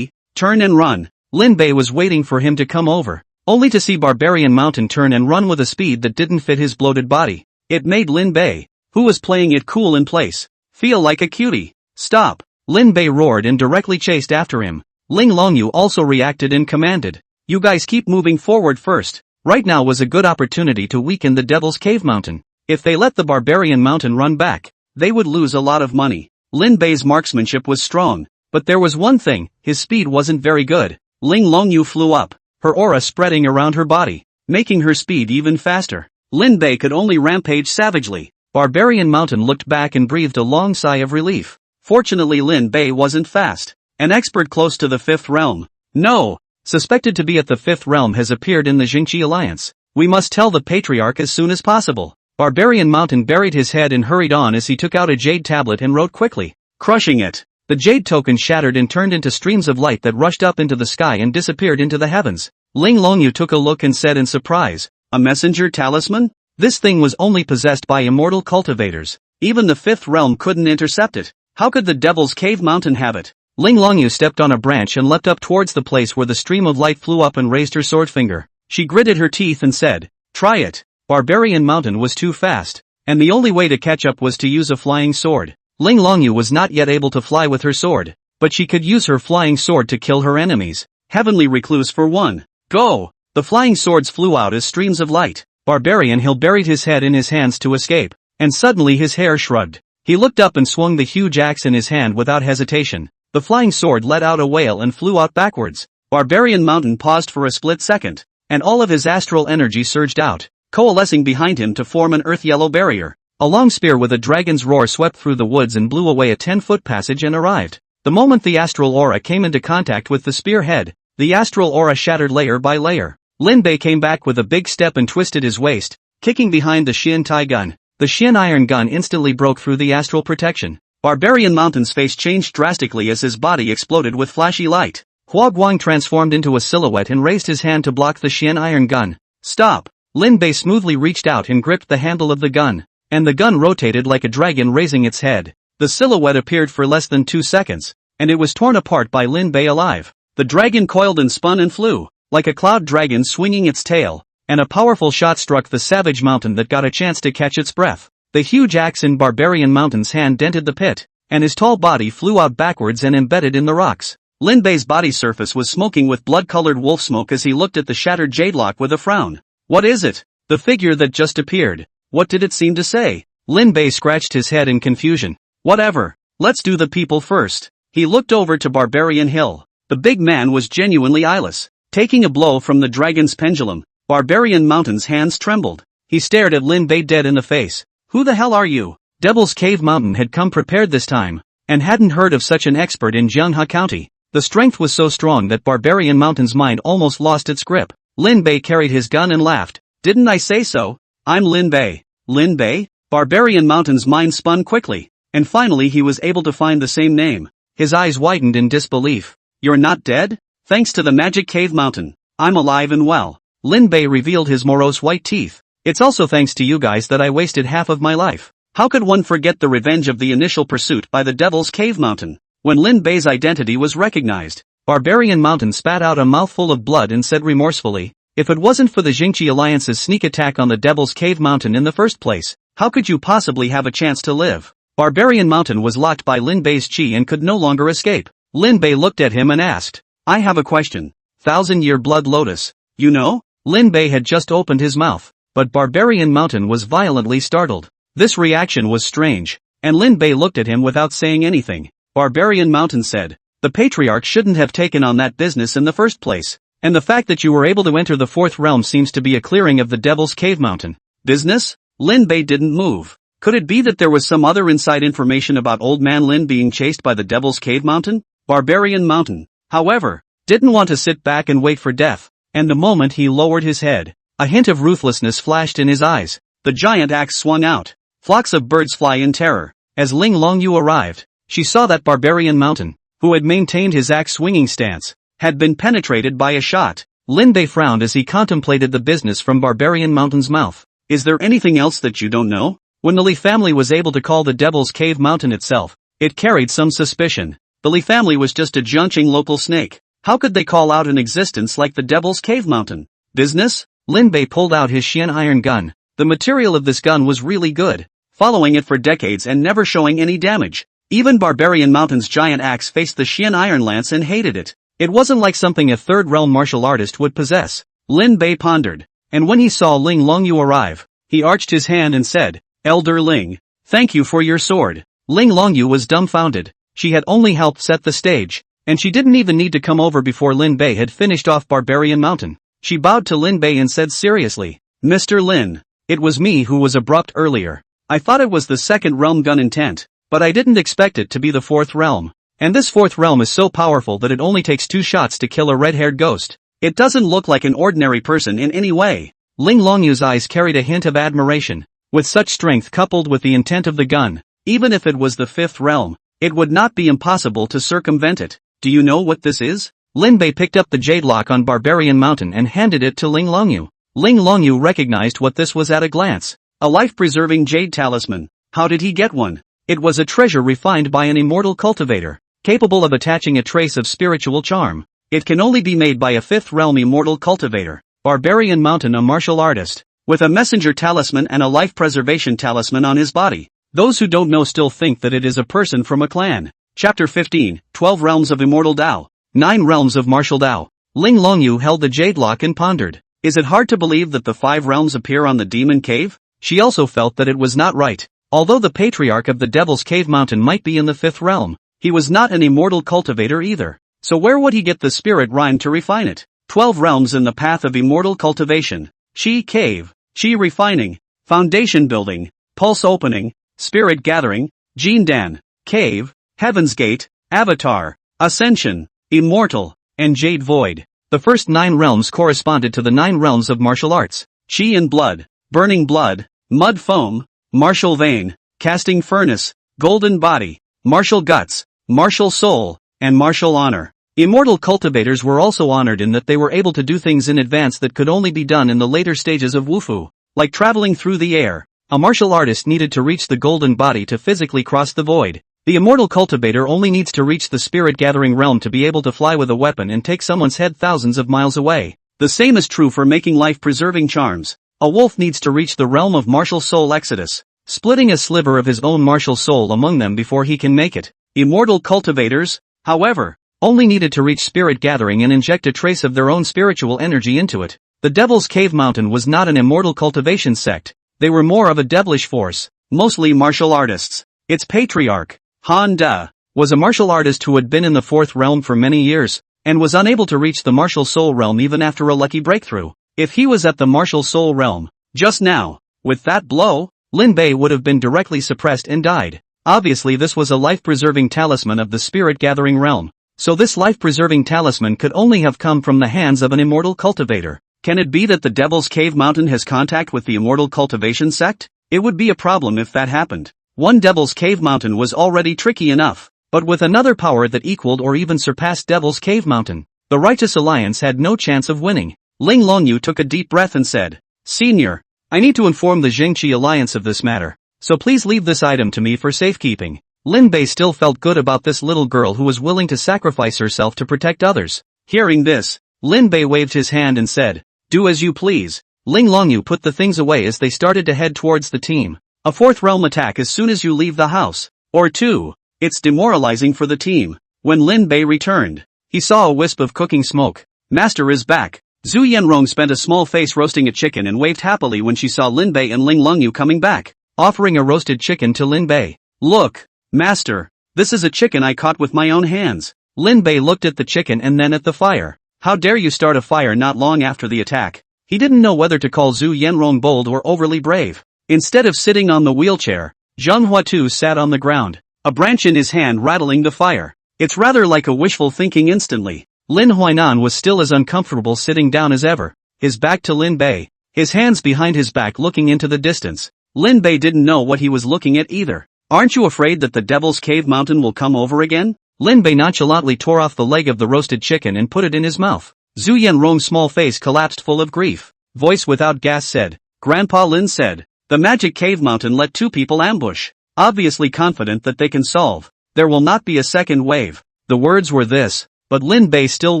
Turn and run. Lin Bei was waiting for him to come over, only to see Barbarian Mountain turn and run with a speed that didn't fit his bloated body. It made Lin Bei, who was playing it cool in place, feel like a cutie. "Stop!" Lin Bei roared and directly chased after him. Ling Longyu also reacted and commanded, "You guys keep moving forward first. Right now was a good opportunity to weaken the Devil's Cave Mountain. If they let the Barbarian Mountain run back, they would lose a lot of money." Lin Bei's marksmanship was strong, but there was one thing, his speed wasn't very good. Ling Longyu flew up, her aura spreading around her body, making her speed even faster. Lin Bei could only rampage savagely. Barbarian Mountain looked back and breathed a long sigh of relief. Fortunately Lin Bei wasn't fast. An expert close to the fifth realm. No, suspected to be at the fifth realm has appeared in the Jingqi Alliance. We must tell the Patriarch as soon as possible. Barbarian Mountain buried his head and hurried on as he took out a jade tablet and wrote quickly, crushing it. The jade token shattered and turned into streams of light that rushed up into the sky and disappeared into the heavens. Ling Longyu took a look and said in surprise, "A messenger talisman? This thing was only possessed by immortal cultivators. Even the fifth realm couldn't intercept it. How could the Devil's Cave Mountain have it?" Ling Longyu stepped on a branch and leapt up towards the place where the stream of light flew up and raised her sword finger. She gritted her teeth and said, "Try it." Barbarian Mountain was too fast, and the only way to catch up was to use a flying sword. Ling Longyu was not yet able to fly with her sword, but she could use her flying sword to kill her enemies. Heavenly Recluse for one. Go! The flying swords flew out as streams of light. Barbarian Hill buried his head in his hands to escape, and suddenly his hair shrugged. He looked up and swung the huge axe in his hand without hesitation. The flying sword let out a wail and flew out backwards. Barbarian Mountain paused for a split second, and all of his astral energy surged out, coalescing behind him to form an earth-yellow barrier. A long spear with a dragon's roar swept through the woods and blew away a 10-foot passage and arrived. The moment the astral aura came into contact with the spearhead, the astral aura shattered layer by layer. Lin Bei came back with a big step and twisted his waist, kicking behind the Xian Tai gun. The Xian iron gun instantly broke through the astral protection. Barbarian Mountain's face changed drastically as his body exploded with flashy light. Hua Guang transformed into a silhouette and raised his hand to block the Xian iron gun. Stop! Lin Bei smoothly reached out and gripped the handle of the gun, and the gun rotated like a dragon raising its head. The silhouette appeared for less than 2 seconds, and it was torn apart by Lin Bei alive. The dragon coiled and spun and flew, like a cloud dragon swinging its tail, and a powerful shot struck the savage mountain that got a chance to catch its breath. The huge axe in Barbarian Mountain's hand dented the pit, and his tall body flew out backwards and embedded in the rocks. Lin Bei's body surface was smoking with blood-colored wolf smoke as he looked at the shattered jade lock with a frown. What is it? The figure that just appeared. What did it seem to say? Lin Bei scratched his head in confusion. Whatever. Let's do the people first. He looked over to Barbarian Hill. The big man was genuinely eyeless. Taking a blow from the dragon's pendulum, Barbarian Mountain's hands trembled. He stared at Lin Bei dead in the face. Who the hell are you? Devil's Cave Mountain had come prepared this time, and hadn't heard of such an expert in Jianghe County. The strength was so strong that Barbarian Mountain's mind almost lost its grip. Lin Bei carried his gun and laughed. Didn't I say so? I'm Lin Bei. Lin Bei? Barbarian Mountain's mind spun quickly, and finally he was able to find the same name. His eyes widened in disbelief. You're not dead? Thanks to the magic cave mountain, I'm alive and well. Lin Bei revealed his morose white teeth. It's also thanks to you guys that I wasted half of my life. How could one forget the revenge of the initial pursuit by the Devil's Cave Mountain? When Lin Bei's identity was recognized, Barbarian Mountain spat out a mouthful of blood and said remorsefully, if it wasn't for the Jingqi Alliance's sneak attack on the Devil's Cave Mountain in the first place, how could you possibly have a chance to live? Barbarian Mountain was locked by Lin Bei's chi and could no longer escape. Lin Bei looked at him and asked, I have a question. 1,000-year blood lotus. You know? Lin Bei had just opened his mouth, but Barbarian Mountain was violently startled. This reaction was strange, and Lin Bei looked at him without saying anything. Barbarian Mountain said, the Patriarch shouldn't have taken on that business in the first place, and the fact that you were able to enter the fourth realm seems to be a clearing of the Devil's Cave Mountain. Business? Lin Bei didn't move. Could it be that there was some other inside information about Old Man Lin being chased by the Devil's Cave Mountain? Barbarian Mountain, however, didn't want to sit back and wait for death, and the moment he lowered his head, a hint of ruthlessness flashed in his eyes. The giant axe swung out. Flocks of birds fly in terror. As Ling Longyu arrived, she saw that Barbarian Mountain, who had maintained his axe-swinging stance, had been penetrated by a shot. Lin Bei frowned as he contemplated the business from Barbarian Mountain's mouth. Is there anything else that you don't know? When the Li family was able to call the Devil's Cave Mountain itself, it carried some suspicion. The Li family was just a Jiangqing local snake. How could they call out an existence like the Devil's Cave Mountain? Business? Lin Bei pulled out his Xian iron gun. The material of this gun was really good, following it for decades and never showing any damage. Even Barbarian Mountain's giant axe faced the Xian iron lance and hated it. It wasn't like something a third-realm martial artist would possess. Lin Bei pondered, and when he saw Ling Longyu arrive, he arched his hand and said, Elder Ling, thank you for your sword. Ling Longyu was dumbfounded. She had only helped set the stage, and she didn't even need to come over before Lin Bei had finished off Barbarian Mountain. She bowed to Lin Bei and said seriously, Mr. Lin, it was me who was abrupt earlier. I thought it was the second realm gun intent, but I didn't expect it to be the fourth realm. And this fourth realm is so powerful that it only takes 2 shots to kill a red-haired ghost. It doesn't look like an ordinary person in any way. Ling Longyu's eyes carried a hint of admiration. With such strength coupled with the intent of the gun, even if it was the fifth realm, it would not be impossible to circumvent it. Do you know what this is? Lin Bei picked up the jade lock on Barbarian Mountain and handed it to Ling Longyu. Ling Longyu recognized what this was at a glance. A life-preserving jade talisman. How did he get one? It was a treasure refined by an immortal cultivator, capable of attaching a trace of spiritual charm. It can only be made by a fifth-realm immortal cultivator. Barbarian Mountain, a martial artist, with a messenger talisman and a life-preservation talisman on his body. Those who don't know still think that it is a person from a clan. Chapter 15, 12 Realms of Immortal Tao. 9 Realms of Martial Tao. Ling Longyu held the jade lock and pondered. Is it hard to believe that the 5 realms appear on the demon cave? She also felt that it was not right. Although the patriarch of the Devil's Cave Mountain might be in the 5th realm, he was not an immortal cultivator either. So where would he get the spirit rind to refine it? 12 realms in the path of immortal cultivation. Chi cave, chi refining, foundation building, pulse opening, spirit gathering, Jindan, cave, heaven's gate, avatar, ascension, immortal, and jade void. The first 9 realms corresponded to the 9 realms of martial arts. Chi and blood, burning blood, mud foam, martial vein, casting furnace, golden body, martial guts, martial soul, and martial honor. Immortal cultivators were also honored in that they were able to do things in advance that could only be done in the later stages of Wufu. Like traveling through the air, a martial artist needed to reach the golden body to physically cross the void. The immortal cultivator only needs to reach the spirit-gathering realm to be able to fly with a weapon and take someone's head thousands of miles away. The same is true for making life-preserving charms. A wolf needs to reach the realm of martial soul exodus, splitting a sliver of his own martial soul among them before he can make it. Immortal cultivators, however, only needed to reach spirit gathering and inject a trace of their own spiritual energy into it. The Devil's Cave Mountain was not an immortal cultivation sect, they were more of a devilish force, mostly martial artists. Its patriarch, Han Da, was a martial artist who had been in the 4th realm for many years, and was unable to reach the martial soul realm even after a lucky breakthrough. If he was at the martial soul realm, just now, with that blow, Lin Bei would have been directly suppressed and died. Obviously this was a life-preserving talisman of the spirit-gathering realm. So this life-preserving talisman could only have come from the hands of an immortal cultivator. Can it be that the Devil's Cave Mountain has contact with the immortal cultivation sect? It would be a problem if that happened. One Devil's Cave Mountain was already tricky enough, but with another power that equaled or even surpassed Devil's Cave Mountain, the Righteous Alliance had no chance of winning. Ling Longyu took a deep breath and said, "Senior, I need to inform the Jingqi Alliance of this matter, so please leave this item to me for safekeeping." Lin Bei still felt good about this little girl who was willing to sacrifice herself to protect others. Hearing this, Lin Bei waved his hand and said, "Do as you please." Ling Longyu put the things away as they started to head towards the team. A 4th realm attack as soon as you leave the house. Or 2. It's demoralizing for the team. When Lin Bei returned, he saw a wisp of cooking smoke. Master is back. Zhu Yanrong spent a small face roasting a chicken and waved happily when she saw Lin Bei and Ling Longyu coming back, offering a roasted chicken to Lin Bei. "Look, Master, this is a chicken I caught with my own hands." Lin Bei looked at the chicken and then at the fire. How dare you start a fire not long after the attack? He didn't know whether to call Zhu Yanrong bold or overly brave. Instead of sitting on the wheelchair, Zhang Huatu sat on the ground, a branch in his hand rattling the fire. It's rather like a wishful thinking instantly. Lin Huainan was still as uncomfortable sitting down as ever, his back to Lin Bei, his hands behind his back looking into the distance. Lin Bei didn't know what he was looking at either. "Aren't you afraid that the Devil's Cave Mountain will come over again?" Lin Bei nonchalantly tore off the leg of the roasted chicken and put it in his mouth. Zhu Yanrong's small face collapsed full of grief. Voice without gas said, "Grandpa Lin said, the magic cave mountain let 2 people ambush. Obviously confident that they can solve. There will not be a second wave." The words were this, but Lin Bei still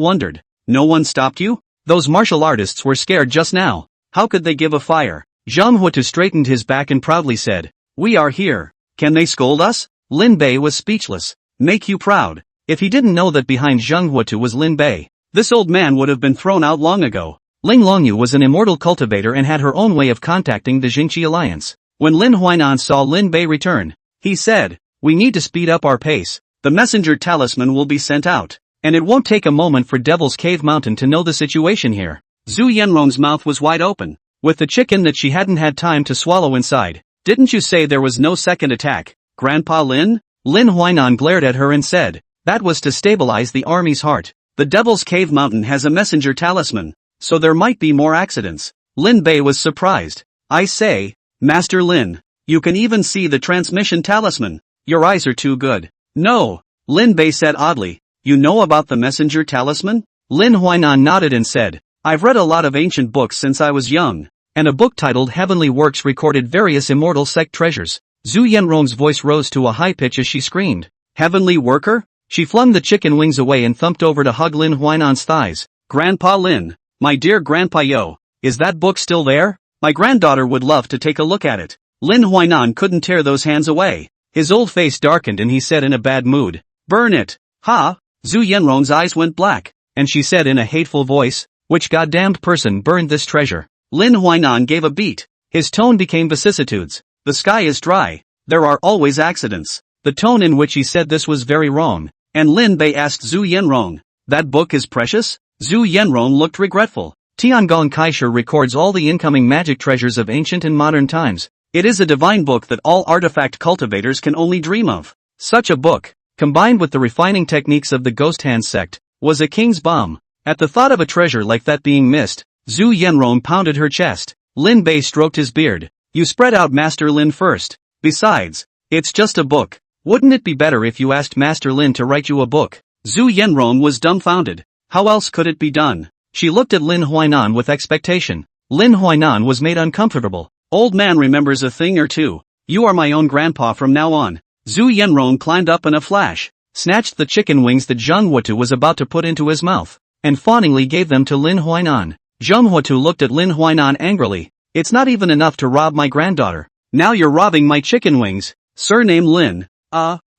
wondered. "No one stopped you? Those martial artists were scared just now. How could they give a fire?" Zhang Huatu straightened his back and proudly said, "We are here. Can they scold us?" Lin Bei was speechless. Make you proud. If he didn't know that behind Zhang Huatu was Lin Bei, this old man would have been thrown out long ago. Ling Longyu was an immortal cultivator and had her own way of contacting the Jingqi Alliance. When Lin Huainan saw Lin Bei return, he said, "We need to speed up our pace. The messenger talisman will be sent out, and it won't take a moment for Devil's Cave Mountain to know the situation here." Zhu Yanrong's mouth was wide open, with the chicken that she hadn't had time to swallow inside. "Didn't you say there was no second attack, Grandpa Lin?" Lin Huainan glared at her and said, "That was to stabilize the army's heart. The Devil's Cave Mountain has a messenger talisman, so there might be more accidents." Lin Bei was surprised. "I say, Master Lin, you can even see the transmission talisman. Your eyes are too good." "No," Lin Bei said oddly. "You know about the messenger talisman?" Lin Huainan nodded and said, "I've read a lot of ancient books since I was young, and a book titled Heavenly Works recorded various immortal sect treasures." Zhu Yanrong's voice rose to a high pitch as she screamed, "Heavenly Worker?" She flung the chicken wings away and thumped over to hug Lin Huainan's thighs. "Grandpa Lin, my dear Grandpa Yo, is that book still there? My granddaughter would love to take a look at it." Lin Huainan couldn't tear those hands away. His old face darkened and he said in a bad mood, "Burn it." "Ha?" Zhu Yanrong's eyes went black, and she said in a hateful voice, "Which goddamned person burned this treasure?" Lin Huainan gave a beat. His tone became vicissitudes. "The sky is dry. There are always accidents. The tone in which he said this was very wrong, and Lin Bei asked Zhu Yenrong, "That book is precious?" Zhu Yenrong looked regretful. Tiangong Kaisha records all the incoming magic treasures of ancient and modern times. It is a divine book that all artifact cultivators can only dream of. Such a book, combined with the refining techniques of the Ghost Hand sect, was a king's balm. At the thought of a treasure like that being missed, Zhu Yenrong pounded her chest. Lin Bei stroked his beard. "You spread out Master Lin first. Besides, it's just a book. Wouldn't it be better if you asked Master Lin to write you a book?" Zhu Yenrong was dumbfounded. How else could it be done? She looked at Lin Huainan with expectation. Lin Huainan was made uncomfortable. "Old man remembers a thing or two. You are my own grandpa from now on." Zhu Yenrong climbed up in a flash, snatched the chicken wings that Zhang Huatu was about to put into his mouth, and fawningly gave them to Lin Huainan. Zhang Huatu looked at Lin Huainan angrily. "It's not even enough to rob my granddaughter. Now you're robbing my chicken wings." "Surname Lin."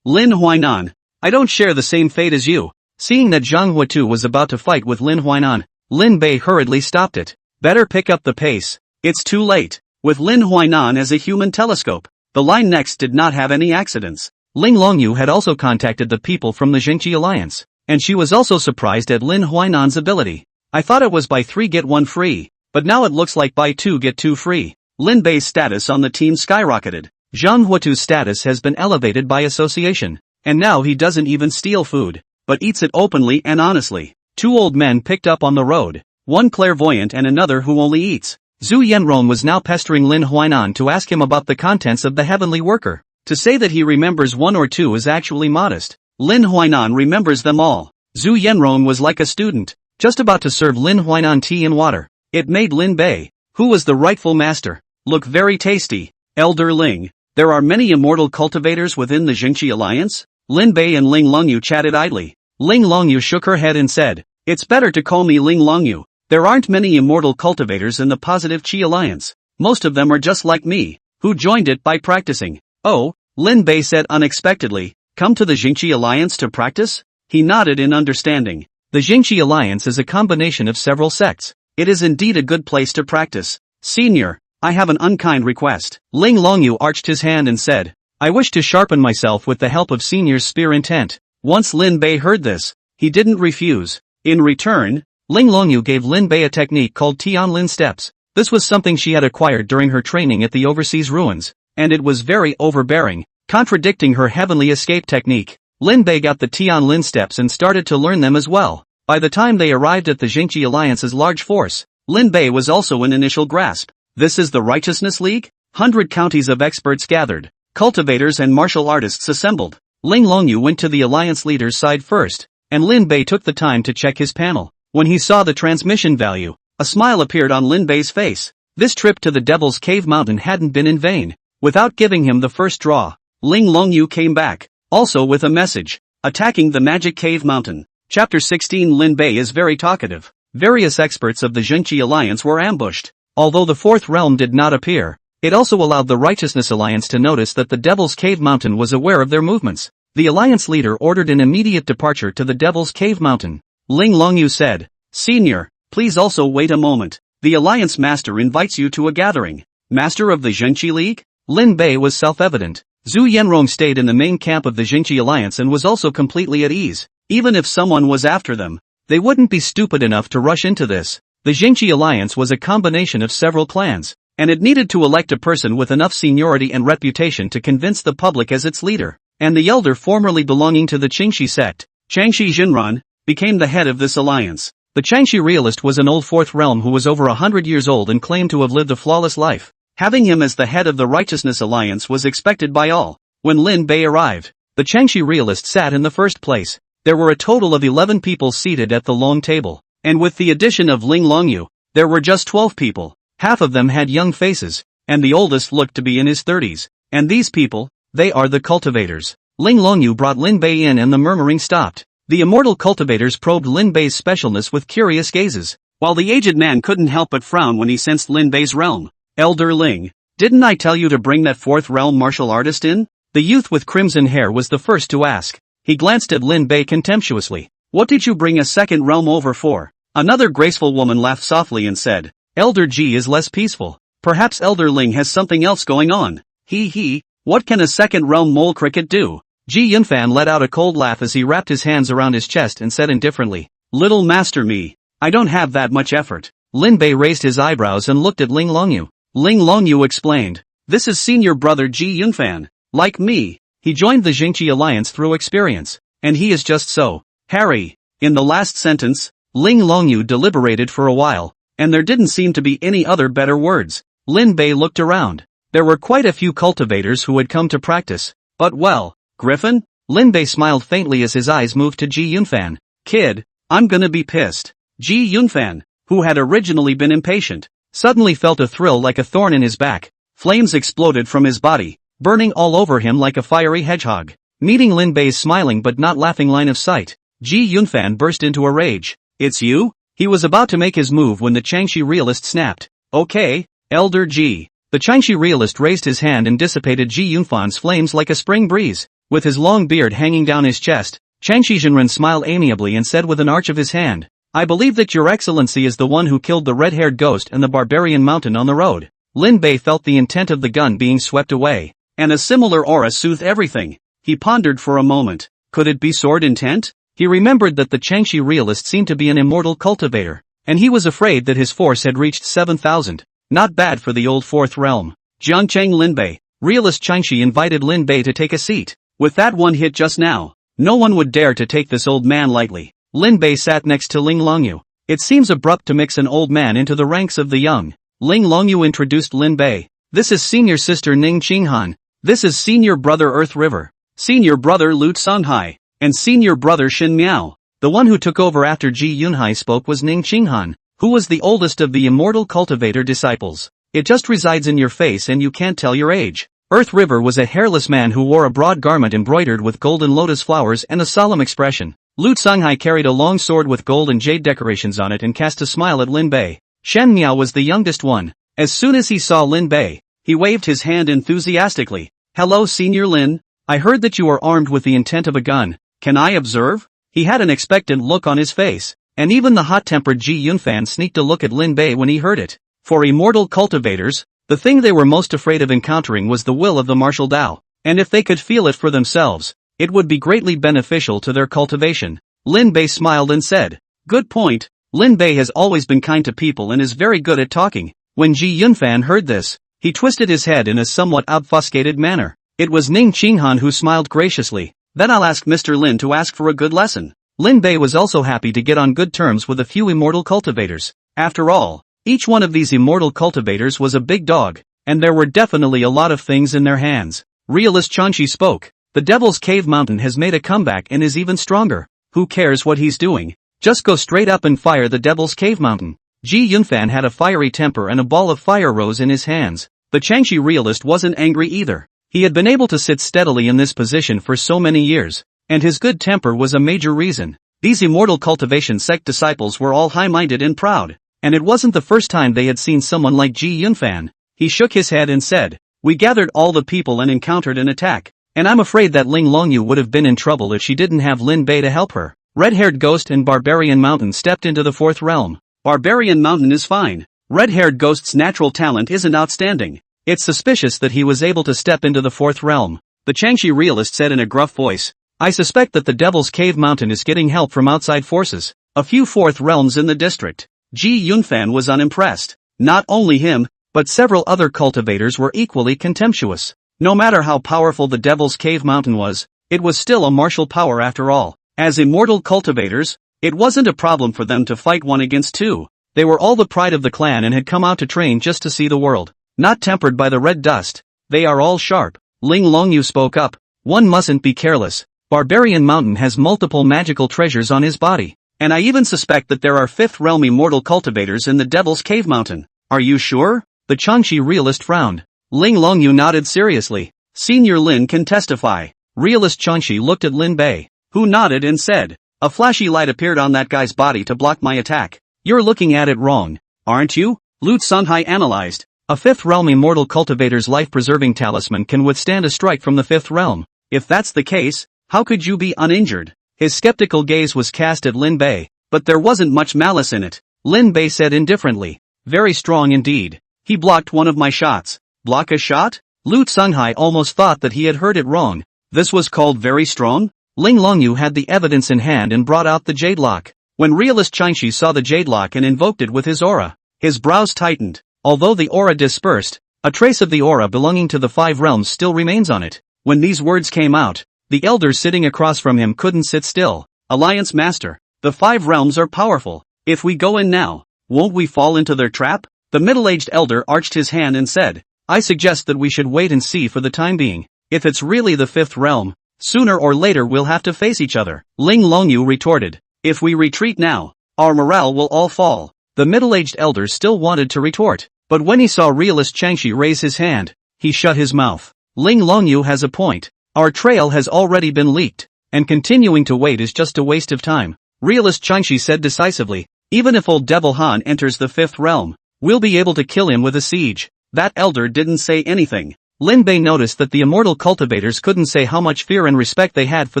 Lin Huainan. "I don't share the same fate as you." Seeing that Zhang Huatu was about to fight with Lin Huainan, Lin Bei hurriedly stopped it. "Better pick up the pace. It's too late." With Lin Huainan as a human telescope, the line next did not have any accidents. Ling Longyu had also contacted the people from the Jingqi Alliance, and she was also surprised at Lin Huainan's ability. "I thought it was buy 3 get 1 free, but now it looks like buy 2 get 2 free. Lin Bei's status on the team skyrocketed. Zhang Huatu's status has been elevated by association, and now he doesn't even steal food, but eats it openly and honestly. 2 old men picked up on the road, one clairvoyant and another who only eats. Zhu Yenrong was now pestering Lin Huainan to ask him about the contents of the heavenly worker. To say that he remembers 1 or 2 is actually modest. Lin Huainan remembers them all. Zhu Yenrong was like a student, just about to serve Lin Huainan tea and water. It made Lin Bei, who was the rightful master, look very tasty. "Elder Ling, there are many immortal cultivators within the Jingqi Alliance?" Lin Bei and Ling Longyu chatted idly. Ling Longyu shook her head and said, "It's better to call me Ling Longyu. There aren't many immortal cultivators in the Positive Qi Alliance. Most of them are just like me, who joined it by practicing." "Oh," Lin Bei said unexpectedly, "come to the Jingqi Alliance to practice?" He nodded in understanding. The Jingqi Alliance is a combination of several sects. It is indeed a good place to practice. "Senior, I have an unkind request." Ling Longyu arched his hand and said, "I wish to sharpen myself with the help of Senior's spear intent." Once Lin Bei heard this, he didn't refuse. In return, Ling Longyu gave Lin Bei a technique called Tianlin Steps. This was something she had acquired during her training at the overseas ruins, and it was very overbearing, contradicting her heavenly escape technique. Lin Bei got the Tianlin Steps and started to learn them as well. By the time they arrived at the Jingqi Alliance's large force, Lin Bei was also in initial grasp. This is the Righteousness League? 100 counties of experts gathered, cultivators and martial artists assembled. Ling Longyu went to the alliance leader's side first, and Lin Bei took the time to check his panel. When he saw the transmission value, a smile appeared on Lin Bei's face. This trip to the Devil's Cave Mountain hadn't been in vain. Without giving him the first draw, Ling Longyu came back, also with a message, attacking the Magic Cave Mountain. Chapter 16. Lin Bei is very talkative. Various experts of the Jingqi Alliance were ambushed. Although the fourth realm did not appear, it also allowed the Righteousness Alliance to notice that the Devil's Cave Mountain was aware of their movements. The Alliance leader ordered an immediate departure to the Devil's Cave Mountain. Ling Longyu said, "Senior, please also wait a moment. The Alliance Master invites you to a gathering." Master of the Jingqi League? Lin Bei was self-evident. Zhu Yenrong stayed in the main camp of the Jingqi Alliance and was also completely at ease. Even if someone was after them, they wouldn't be stupid enough to rush into this. The Jingqi Alliance was a combination of several clans, and it needed to elect a person with enough seniority and reputation to convince the public as its leader. And the elder formerly belonging to the Qingxi sect, Changxi Jinran, became the head of this alliance. The Changxi realist was an old fourth realm who was over 100 years old and claimed to have lived a flawless life. Having him as the head of the Righteousness Alliance was expected by all. When Lin Bei arrived, the Changxi realist sat in the first place. There were a total of 11 people seated at the long table, and with the addition of Ling Longyu, there were just 12 people. Half of them had young faces, and the oldest looked to be in his 30s. And these people, they are the cultivators. Ling Longyu brought Lin Bei in and the murmuring stopped. The immortal cultivators probed Lin Bei's specialness with curious gazes, while the aged man couldn't help but frown when he sensed Lin Bei's realm. "Elder Ling, didn't I tell you to bring that fourth realm martial artist in?" The youth with crimson hair was the first to ask. He glanced at Lin Bei contemptuously. "What did you bring a second realm over for?" Another graceful woman laughed softly and said, "Elder Ji is less peaceful. Perhaps Elder Ling has something else going on." He. What can a second realm mole cricket do? Ji Yunfan let out a cold laugh as he wrapped his hands around his chest and said indifferently, "Little master me. I don't have that much effort." Lin Bei raised his eyebrows and looked at Ling Longyu. Ling Longyu explained, "This is senior brother Ji Yunfan. Like me, he joined the Jingqi alliance through experience, and he is just so. Harry." In the last sentence, Ling Longyu deliberated for a while, and there didn't seem to be any other better words. Lin Bei looked around. There were quite a few cultivators who had come to practice, but well, Griffin? Lin Bei smiled faintly as his eyes moved to Ji Yunfan. "Kid, I'm gonna be pissed." Ji Yunfan, who had originally been impatient, suddenly felt a thrill like a thorn in his back. Flames exploded from his body, burning all over him like a fiery hedgehog. Meeting Lin Bei's smiling but not laughing line of sight, Ji Yunfan burst into a rage. "It's you?" He was about to make his move when the Changshi realist snapped. "Okay, Elder Ji." The Changshi realist raised his hand and dissipated Ji Yunfan's flames like a spring breeze. With his long beard hanging down his chest, Changshi Jinren smiled amiably and said with an arch of his hand, "I believe that your excellency is the one who killed the red-haired ghost and the barbarian mountain on the road." Lin Bei felt the intent of the gun being swept away, and a similar aura soothed everything. He pondered for a moment. Could it be sword intent? He remembered that the Changshi realist seemed to be an immortal cultivator, and he was afraid that his force had reached 7,000. Not bad for the old fourth realm. Jiangcheng Lin Bei, realist Changshi invited Lin Bei to take a seat. With that one hit just now, no one would dare to take this old man lightly. Lin Bei sat next to Ling Longyu. It seems abrupt to mix an old man into the ranks of the young. Ling Longyu introduced Lin Bei. "This is senior sister Ning Qinghan. This is senior brother Earth River. Senior brother Lu Songhai. And senior brother Shin Miao." The one who took over after Ji Yunhai spoke was Ning Qinghan, who was the oldest of the immortal cultivator disciples. "It just resides in your face and you can't tell your age." Earth River was a hairless man who wore a broad garment embroidered with golden lotus flowers and a solemn expression. Lu Songhai carried a long sword with gold and jade decorations on it and cast a smile at Lin Bei. Shen Miao was the youngest one. As soon as he saw Lin Bei, he waved his hand enthusiastically. "Hello Senior Lin, I heard that you are armed with the intent of a gun. Can I observe?" He had an expectant look on his face, and even the hot-tempered Ji Yunfan sneaked a look at Lin Bei when he heard it. For immortal cultivators, the thing they were most afraid of encountering was the will of the martial Tao, and if they could feel it for themselves, it would be greatly beneficial to their cultivation. Lin Bei smiled and said, "Good point." Lin Bei has always been kind to people and is very good at talking. When Ji Yunfan heard this, he twisted his head in a somewhat obfuscated manner. It was Ning Qinghan who smiled graciously. "Then I'll ask Mr. Lin to ask for a good lesson." Lin Bei was also happy to get on good terms with a few immortal cultivators. After all, each one of these immortal cultivators was a big dog, and there were definitely a lot of things in their hands. Realist Changshi spoke. "The Devil's Cave Mountain has made a comeback and is even stronger. Who cares what he's doing? Just go straight up and fire the Devil's Cave Mountain." Ji Yunfan had a fiery temper and a ball of fire rose in his hands. The Changshi realist wasn't angry either. He had been able to sit steadily in this position for so many years, and his good temper was a major reason. These immortal cultivation sect disciples were all high-minded and proud, and it wasn't the first time they had seen someone like Ji Yunfan. He shook his head and said, "We gathered all the people and encountered an attack, and I'm afraid that Ling Longyu would have been in trouble if she didn't have Lin Bei to help her." Red-haired ghost and Barbarian Mountain stepped into the fourth realm. Barbarian Mountain is fine. Red-haired ghost's natural talent isn't outstanding. It's suspicious that he was able to step into the fourth realm. The Changshi realist said in a gruff voice, "I suspect that the Devil's Cave Mountain is getting help from outside forces. A few fourth realms in the district." Ji Yunfan was unimpressed. Not only him, but several other cultivators were equally contemptuous. No matter how powerful the Devil's Cave Mountain was, it was still a martial power after all. As immortal cultivators, it wasn't a problem for them to fight one against two. They were all the pride of the clan and had come out to train just to see the world. Not tempered by the red dust. They are all sharp. Ling Longyu spoke up. "One mustn't be careless. Barbarian Mountain has multiple magical treasures on his body. And I even suspect that there are fifth realm immortal cultivators in the Devil's Cave Mountain." "Are you sure?" The Changshi realist frowned. Ling Longyu nodded seriously. "Senior Lin can testify." Realist Changshi looked at Lin Bei, who nodded and said, "A flashy light appeared on that guy's body to block my attack." "You're looking at it wrong, aren't you?" Lu Songhai analyzed. "A fifth realm immortal cultivator's life-preserving talisman can withstand a strike from the fifth realm. If that's the case, how could you be uninjured?" His skeptical gaze was cast at Lin Bei, but there wasn't much malice in it. Lin Bei said indifferently, "Very strong indeed. He blocked one of my shots." "Block a shot?" Lu Tsunghai almost thought that he had heard it wrong. This was called very strong? Ling Longyu had the evidence in hand and brought out the jade lock. When realist Changshi saw the jade lock and invoked it with his aura, his brows tightened. Although the aura dispersed, a trace of the aura belonging to the 5 realms still remains on it. When these words came out, the elders sitting across from him couldn't sit still. Alliance Master, the 5 realms are powerful. If we go in now, won't we fall into their trap? The middle-aged elder arched his hand and said, I suggest that we should wait and see for the time being. If it's really the 5th realm, sooner or later we'll have to face each other. Ling Longyu retorted, if we retreat now, our morale will all fall. The middle-aged elder still wanted to retort, but when he saw realist Changshi raise his hand, he shut his mouth. Ling Longyu has a point. Our trail has already been leaked, and continuing to wait is just a waste of time. Realist Changshi said decisively, even if old Devil Han enters the 5th realm, we'll be able to kill him with a siege. That elder didn't say anything. Lin Bei noticed that the immortal cultivators couldn't say how much fear and respect they had for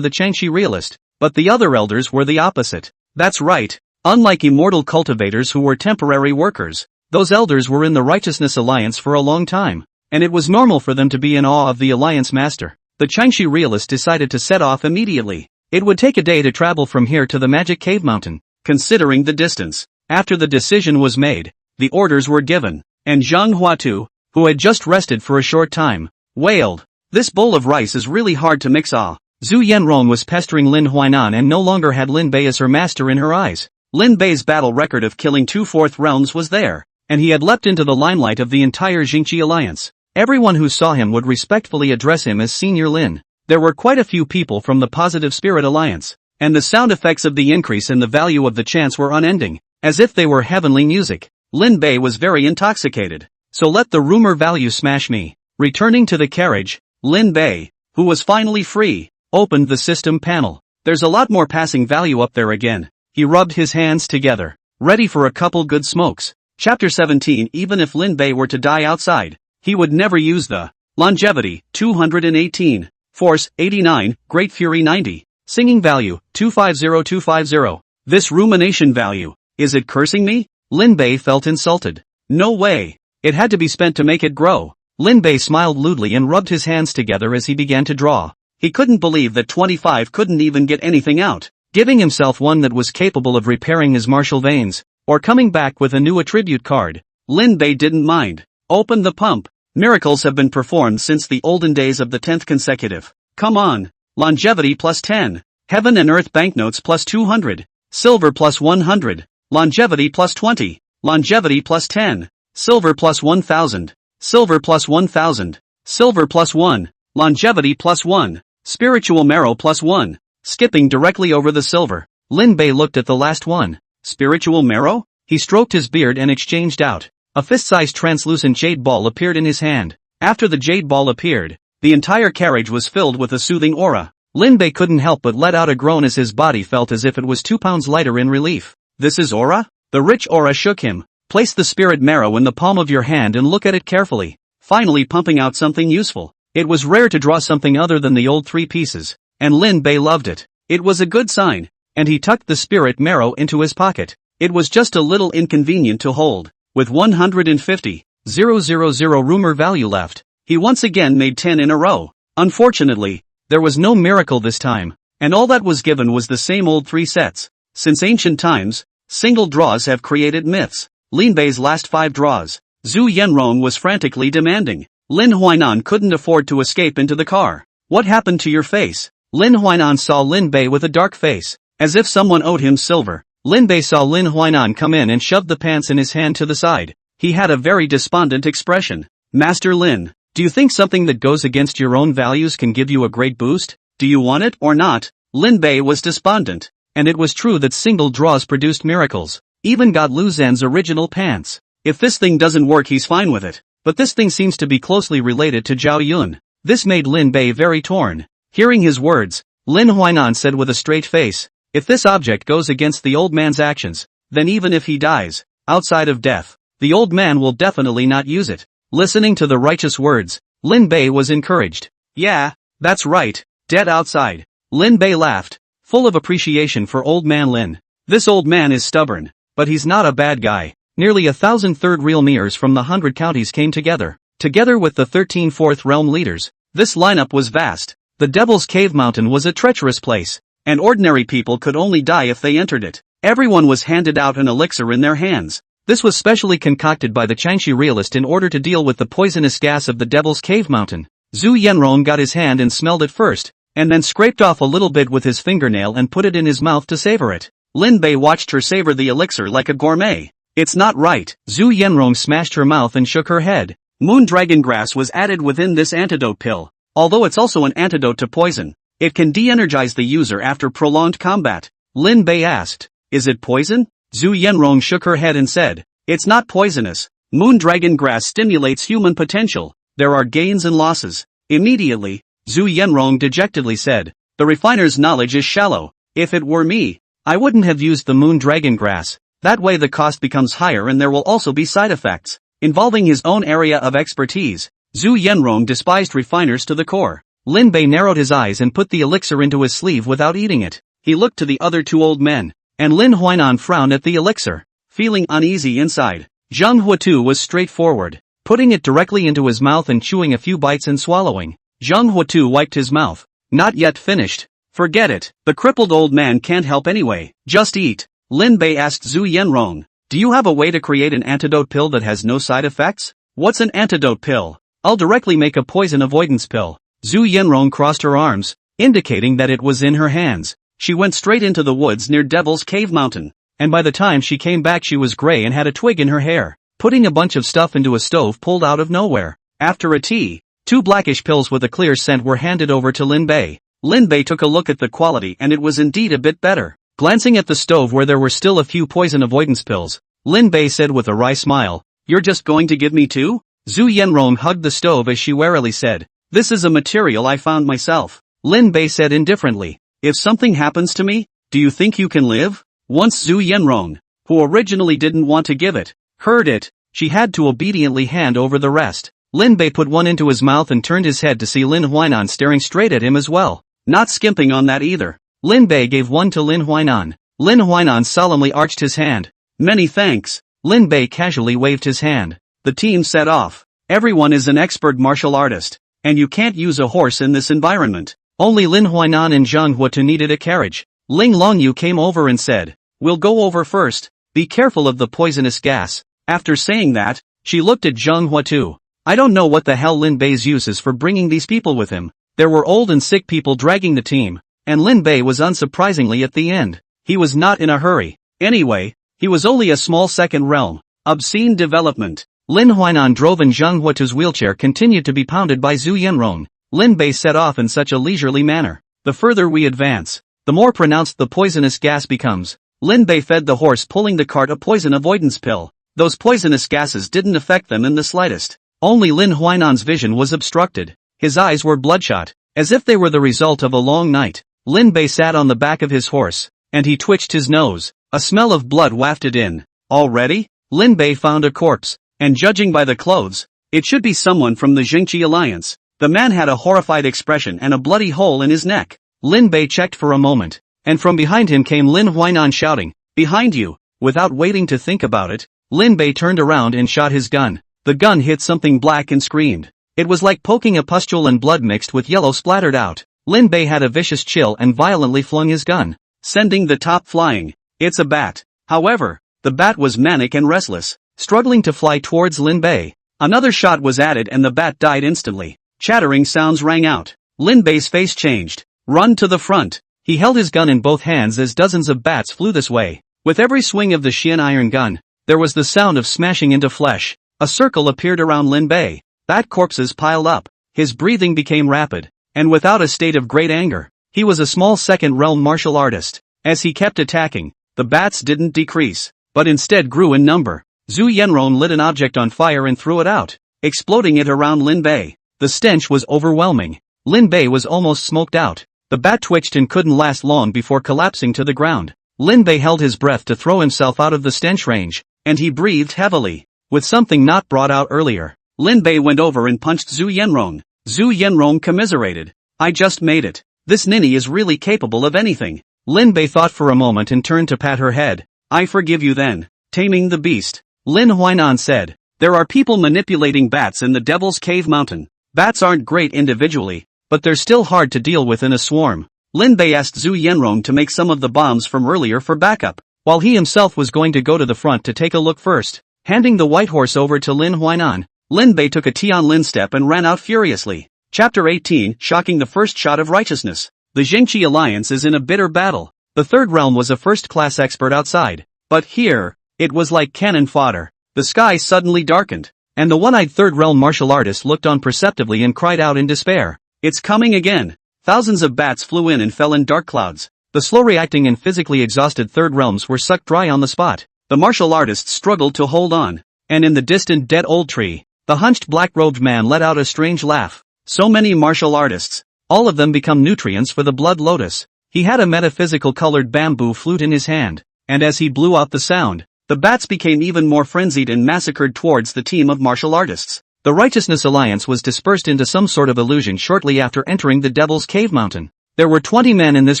the Changshi realist, but the other elders were the opposite. That's right. Unlike immortal cultivators who were temporary workers, those elders were in the Righteousness Alliance for a long time, and it was normal for them to be in awe of the Alliance Master. The Changshi realist decided to set off immediately. It would take a day to travel from here to the Magic Cave Mountain, considering the distance. After the decision was made, the orders were given, and Zhang Huatu, who had just rested for a short time, wailed, this bowl of rice is really hard to mix. Zhu Yanrong was pestering Lin Huainan and no longer had Lin Bei as her master in her eyes. Lin Bei's battle record of killing 2 4th realms was there, and he had leapt into the limelight of the entire Jingqi alliance. Everyone who saw him would respectfully address him as Senior Lin. There were quite a few people from the Positive Spirit Alliance, and the sound effects of the increase in the value of the chants were unending, as if they were heavenly music. Lin Bei was very intoxicated. So let the rumor value smash me. Returning to the carriage, Lin Bei, who was finally free, opened the system panel. There's a lot more passing value up there again. He rubbed his hands together, ready for a couple good smokes. Chapter 17. Even if Lin Bei were to die outside, he would never use the longevity, 218, force, 89, great fury 90, singing value, 250250. This rumination value, is it cursing me? Lin Bei felt insulted. No way. It had to be spent to make it grow. Lin Bei smiled lewdly and rubbed his hands together as he began to draw. He couldn't believe that 25 couldn't even get anything out, giving himself one that was capable of repairing his martial veins, or coming back with a new attribute card. Lin Bei didn't mind. Open the pump. Miracles have been performed since the olden days of the 10th consecutive. Come on. Longevity plus 10. Heaven and earth banknotes plus 200. Silver plus 100. Longevity plus 20. Longevity plus 10. Silver plus 1000. Silver plus 1000. Silver plus 1. Longevity plus 1. Spiritual marrow plus 1. Skipping directly over the silver, Lin Bei looked at the last one. Spiritual marrow? He stroked his beard and exchanged out. A fist-sized translucent jade ball appeared in his hand. After the jade ball appeared, the entire carriage was filled with a soothing aura. Lin Bei couldn't help but let out a groan as his body felt as if it was 2 pounds lighter in relief. This is aura? The rich aura shook him. Place the spirit marrow in the palm of your hand and look at it carefully. Finally pumping out something useful. It was rare to draw something other than the old 3 pieces, and Lin Bei loved it. It was a good sign, and he tucked the spirit marrow into his pocket. It was just a little inconvenient to hold. With 150,000 rumor value left, he once again made 10 in a row. Unfortunately, there was no miracle this time, and all that was given was the same old 3 sets. Since ancient times, single draws have created myths. Lin Bei's last 5 draws, Zhu Yanrong was frantically demanding. Lin Huainan couldn't afford to escape into the car. What happened to your face? Lin Huainan saw Lin Bei with a dark face, as if someone owed him silver. Lin Bei saw Lin Huainan come in and shoved the pants in his hand to the side. He had a very despondent expression. Master Lin, do you think something that goes against your own values can give you a great boost? Do you want it or not? Lin Bei was despondent, and it was true that single draws produced miracles. Even got Lu Zhen's original pants. If this thing doesn't work, he's fine with it. But this thing seems to be closely related to Zhao Yun. This made Lin Bei very torn. Hearing his words, Lin Huainan said with a straight face, if this object goes against the old man's actions, then even if he dies, outside of death, the old man will definitely not use it. Listening to the righteous words, Lin Bei was encouraged. Yeah, that's right, dead outside. Lin Bei laughed, full of appreciation for old man Lin. This old man is stubborn, but he's not a bad guy. Nearly 1,000 third real mirrors from the 100 counties came together. together with the 13 Fourth Realm leaders. This lineup was vast. The Devil's Cave Mountain was a treacherous place, and ordinary people could only die if they entered it. Everyone was handed out an elixir in their hands. This was specially concocted by the Changshi realist in order to deal with the poisonous gas of the Devil's Cave Mountain. Zhu Yanrong got his hand and smelled it first, and then scraped off a little bit with his fingernail and put it in his mouth to savor it. Lin Bei watched her savor the elixir like a gourmet. It's not right. Zhu Yanrong smashed her mouth and shook her head. Moon dragon grass was added within this antidote pill. Although it's also an antidote to poison, it can de-energize the user after prolonged combat. Lin Bei asked, "Is it poison?" Zhu Yanrong shook her head and said, "It's not poisonous. Moon dragon grass stimulates human potential. There are gains and losses." Immediately, Zhu Yanrong dejectedly said, "The refiner's knowledge is shallow. If it were me, I wouldn't have used the moon dragon grass. That way the cost becomes higher and there will also be side effects." Involving his own area of expertise, Zhu Yanrong despised refiners to the core. Lin Bei narrowed his eyes and put the elixir into his sleeve without eating it. He looked to the other two old men, and Lin Huainan frowned at the elixir, feeling uneasy inside. Zhang Huatu was straightforward, putting it directly into his mouth and chewing a few bites and swallowing. Zhang Huatu wiped his mouth. "Not yet finished. Forget it. The crippled old man can't help anyway. Just eat." Lin Bei asked Zhu Yanrong, "Do you have a way to create an antidote pill that has no side effects?" "What's an antidote pill?" "I'll directly make a poison avoidance pill." Zhu Yanrong crossed her arms, indicating that it was in her hands. She went straight into the woods near Devil's Cave Mountain, and by the time she came back she was gray and had a twig in her hair, putting a bunch of stuff into a stove pulled out of nowhere. After a tea, 2 blackish pills with a clear scent were handed over to Lin Bei. Lin Bei took a look at the quality and it was indeed a bit better. Glancing at the stove where there were still a few poison avoidance pills, Lin Bei said with a wry smile, "You're just going to give me 2? Zhu Yanrong hugged the stove as she warily said, "This is a material I found myself." Lin Bei said indifferently, "If something happens to me, do you think you can live?" Once Zhu Yanrong, who originally didn't want to give it, heard it, she had to obediently hand over the rest. Lin Bei put one into his mouth and turned his head to see Lin Huainan staring straight at him as well. Not skimping on that either. Lin Bei gave one to Lin Huainan. Lin Huainan solemnly arched his hand. "Many thanks." Lin Bei casually waved his hand. The team set off. Everyone is an expert martial artist, and you can't use a horse in this environment. Only Lin Huainan and Zhang Huatu needed a carriage. Ling Longyu came over and said, "We'll go over first. Be careful of the poisonous gas." After saying that, she looked at Zhang Huatu. I don't know what the hell Lin Bei's use is for bringing these people with him. There were old and sick people dragging the team, and Lin Bei was unsurprisingly at the end. He was not in a hurry. Anyway, he was only a small second realm. Obscene development. Lin Huainan drove and Zhang Huatu's wheelchair continued to be pounded by Zhu Yanrong. Lin Bei set off in such a leisurely manner. The further we advance, the more pronounced the poisonous gas becomes. Lin Bei fed the horse pulling the cart a poison avoidance pill. Those poisonous gases didn't affect them in the slightest. Only Lin Huainan's vision was obstructed. His eyes were bloodshot, as if they were the result of a long night. Lin Bei sat on the back of his horse, and he twitched his nose. A smell of blood wafted in. Already? Lin Bei found a corpse, and judging by the clothes, it should be someone from the Jingqi alliance. The man had a horrified expression and a bloody hole in his neck. Lin Bei checked for a moment, and from behind him came Lin Huainan shouting, "Behind you!" Without waiting to think about it, Lin Bei turned around and shot his gun. The gun hit something black and screamed. It was like poking a pustule and blood mixed with yellow splattered out. Lin Bei had a vicious chill and violently flung his gun, sending the top flying. It's a bat. However, the bat was manic and restless, struggling to fly towards Lin Bei. Another shot was added and the bat died instantly. Chattering sounds rang out. Lin Bei's face changed. "Run to the front." He held his gun in both hands as dozens of bats flew this way. With every swing of the Xian iron gun, there was the sound of smashing into flesh. A circle appeared around Lin Bei. Bat corpses piled up. His breathing became rapid, and without a state of great anger. He was a small second-realm martial artist. As he kept attacking, the bats didn't decrease, but instead grew in number. Zhu Yanrong lit an object on fire and threw it out, exploding it around Lin Bei. The stench was overwhelming. Lin Bei was almost smoked out. The bat twitched and couldn't last long before collapsing to the ground. Lin Bei held his breath to throw himself out of the stench range, and he breathed heavily, with something not brought out earlier. Lin Bei went over and punched Zhu Yanrong. Zhu Yanrong commiserated. "I just made it. This ninny is really capable of anything." Lin Bei thought for a moment and turned to pat her head. "I forgive you then." Taming the beast. Lin Huainan said. There are people manipulating bats in the Devil's Cave Mountain. Bats aren't great individually, but they're still hard to deal with in a swarm. Lin Bei asked Zhu Yanrong to make some of the bombs from earlier for backup, while he himself was going to go to the front to take a look first. Handing the white horse over to Lin Huainan, Lin Bei took a Tianlin step and ran out furiously. Chapter 18, Shocking the First Shot of Righteousness. The Jingqi Alliance is in a bitter battle. The Third Realm was a first-class expert outside, but here, it was like cannon fodder. The sky suddenly darkened, and the one-eyed Third Realm martial artist looked on perceptively and cried out in despair. It's coming again. Thousands of bats flew in and fell in dark clouds. The slow-reacting and physically exhausted Third Realms were sucked dry on the spot. The martial artists struggled to hold on, and in the distant dead old tree, the hunched black-robed man let out a strange laugh. So many martial artists, all of them become nutrients for the blood lotus. He had a metaphysical colored bamboo flute in his hand, and as he blew out the sound, the bats became even more frenzied and massacred towards the team of martial artists. The Righteousness Alliance was dispersed into some sort of illusion shortly after entering the Devil's Cave Mountain. There were 20 men in this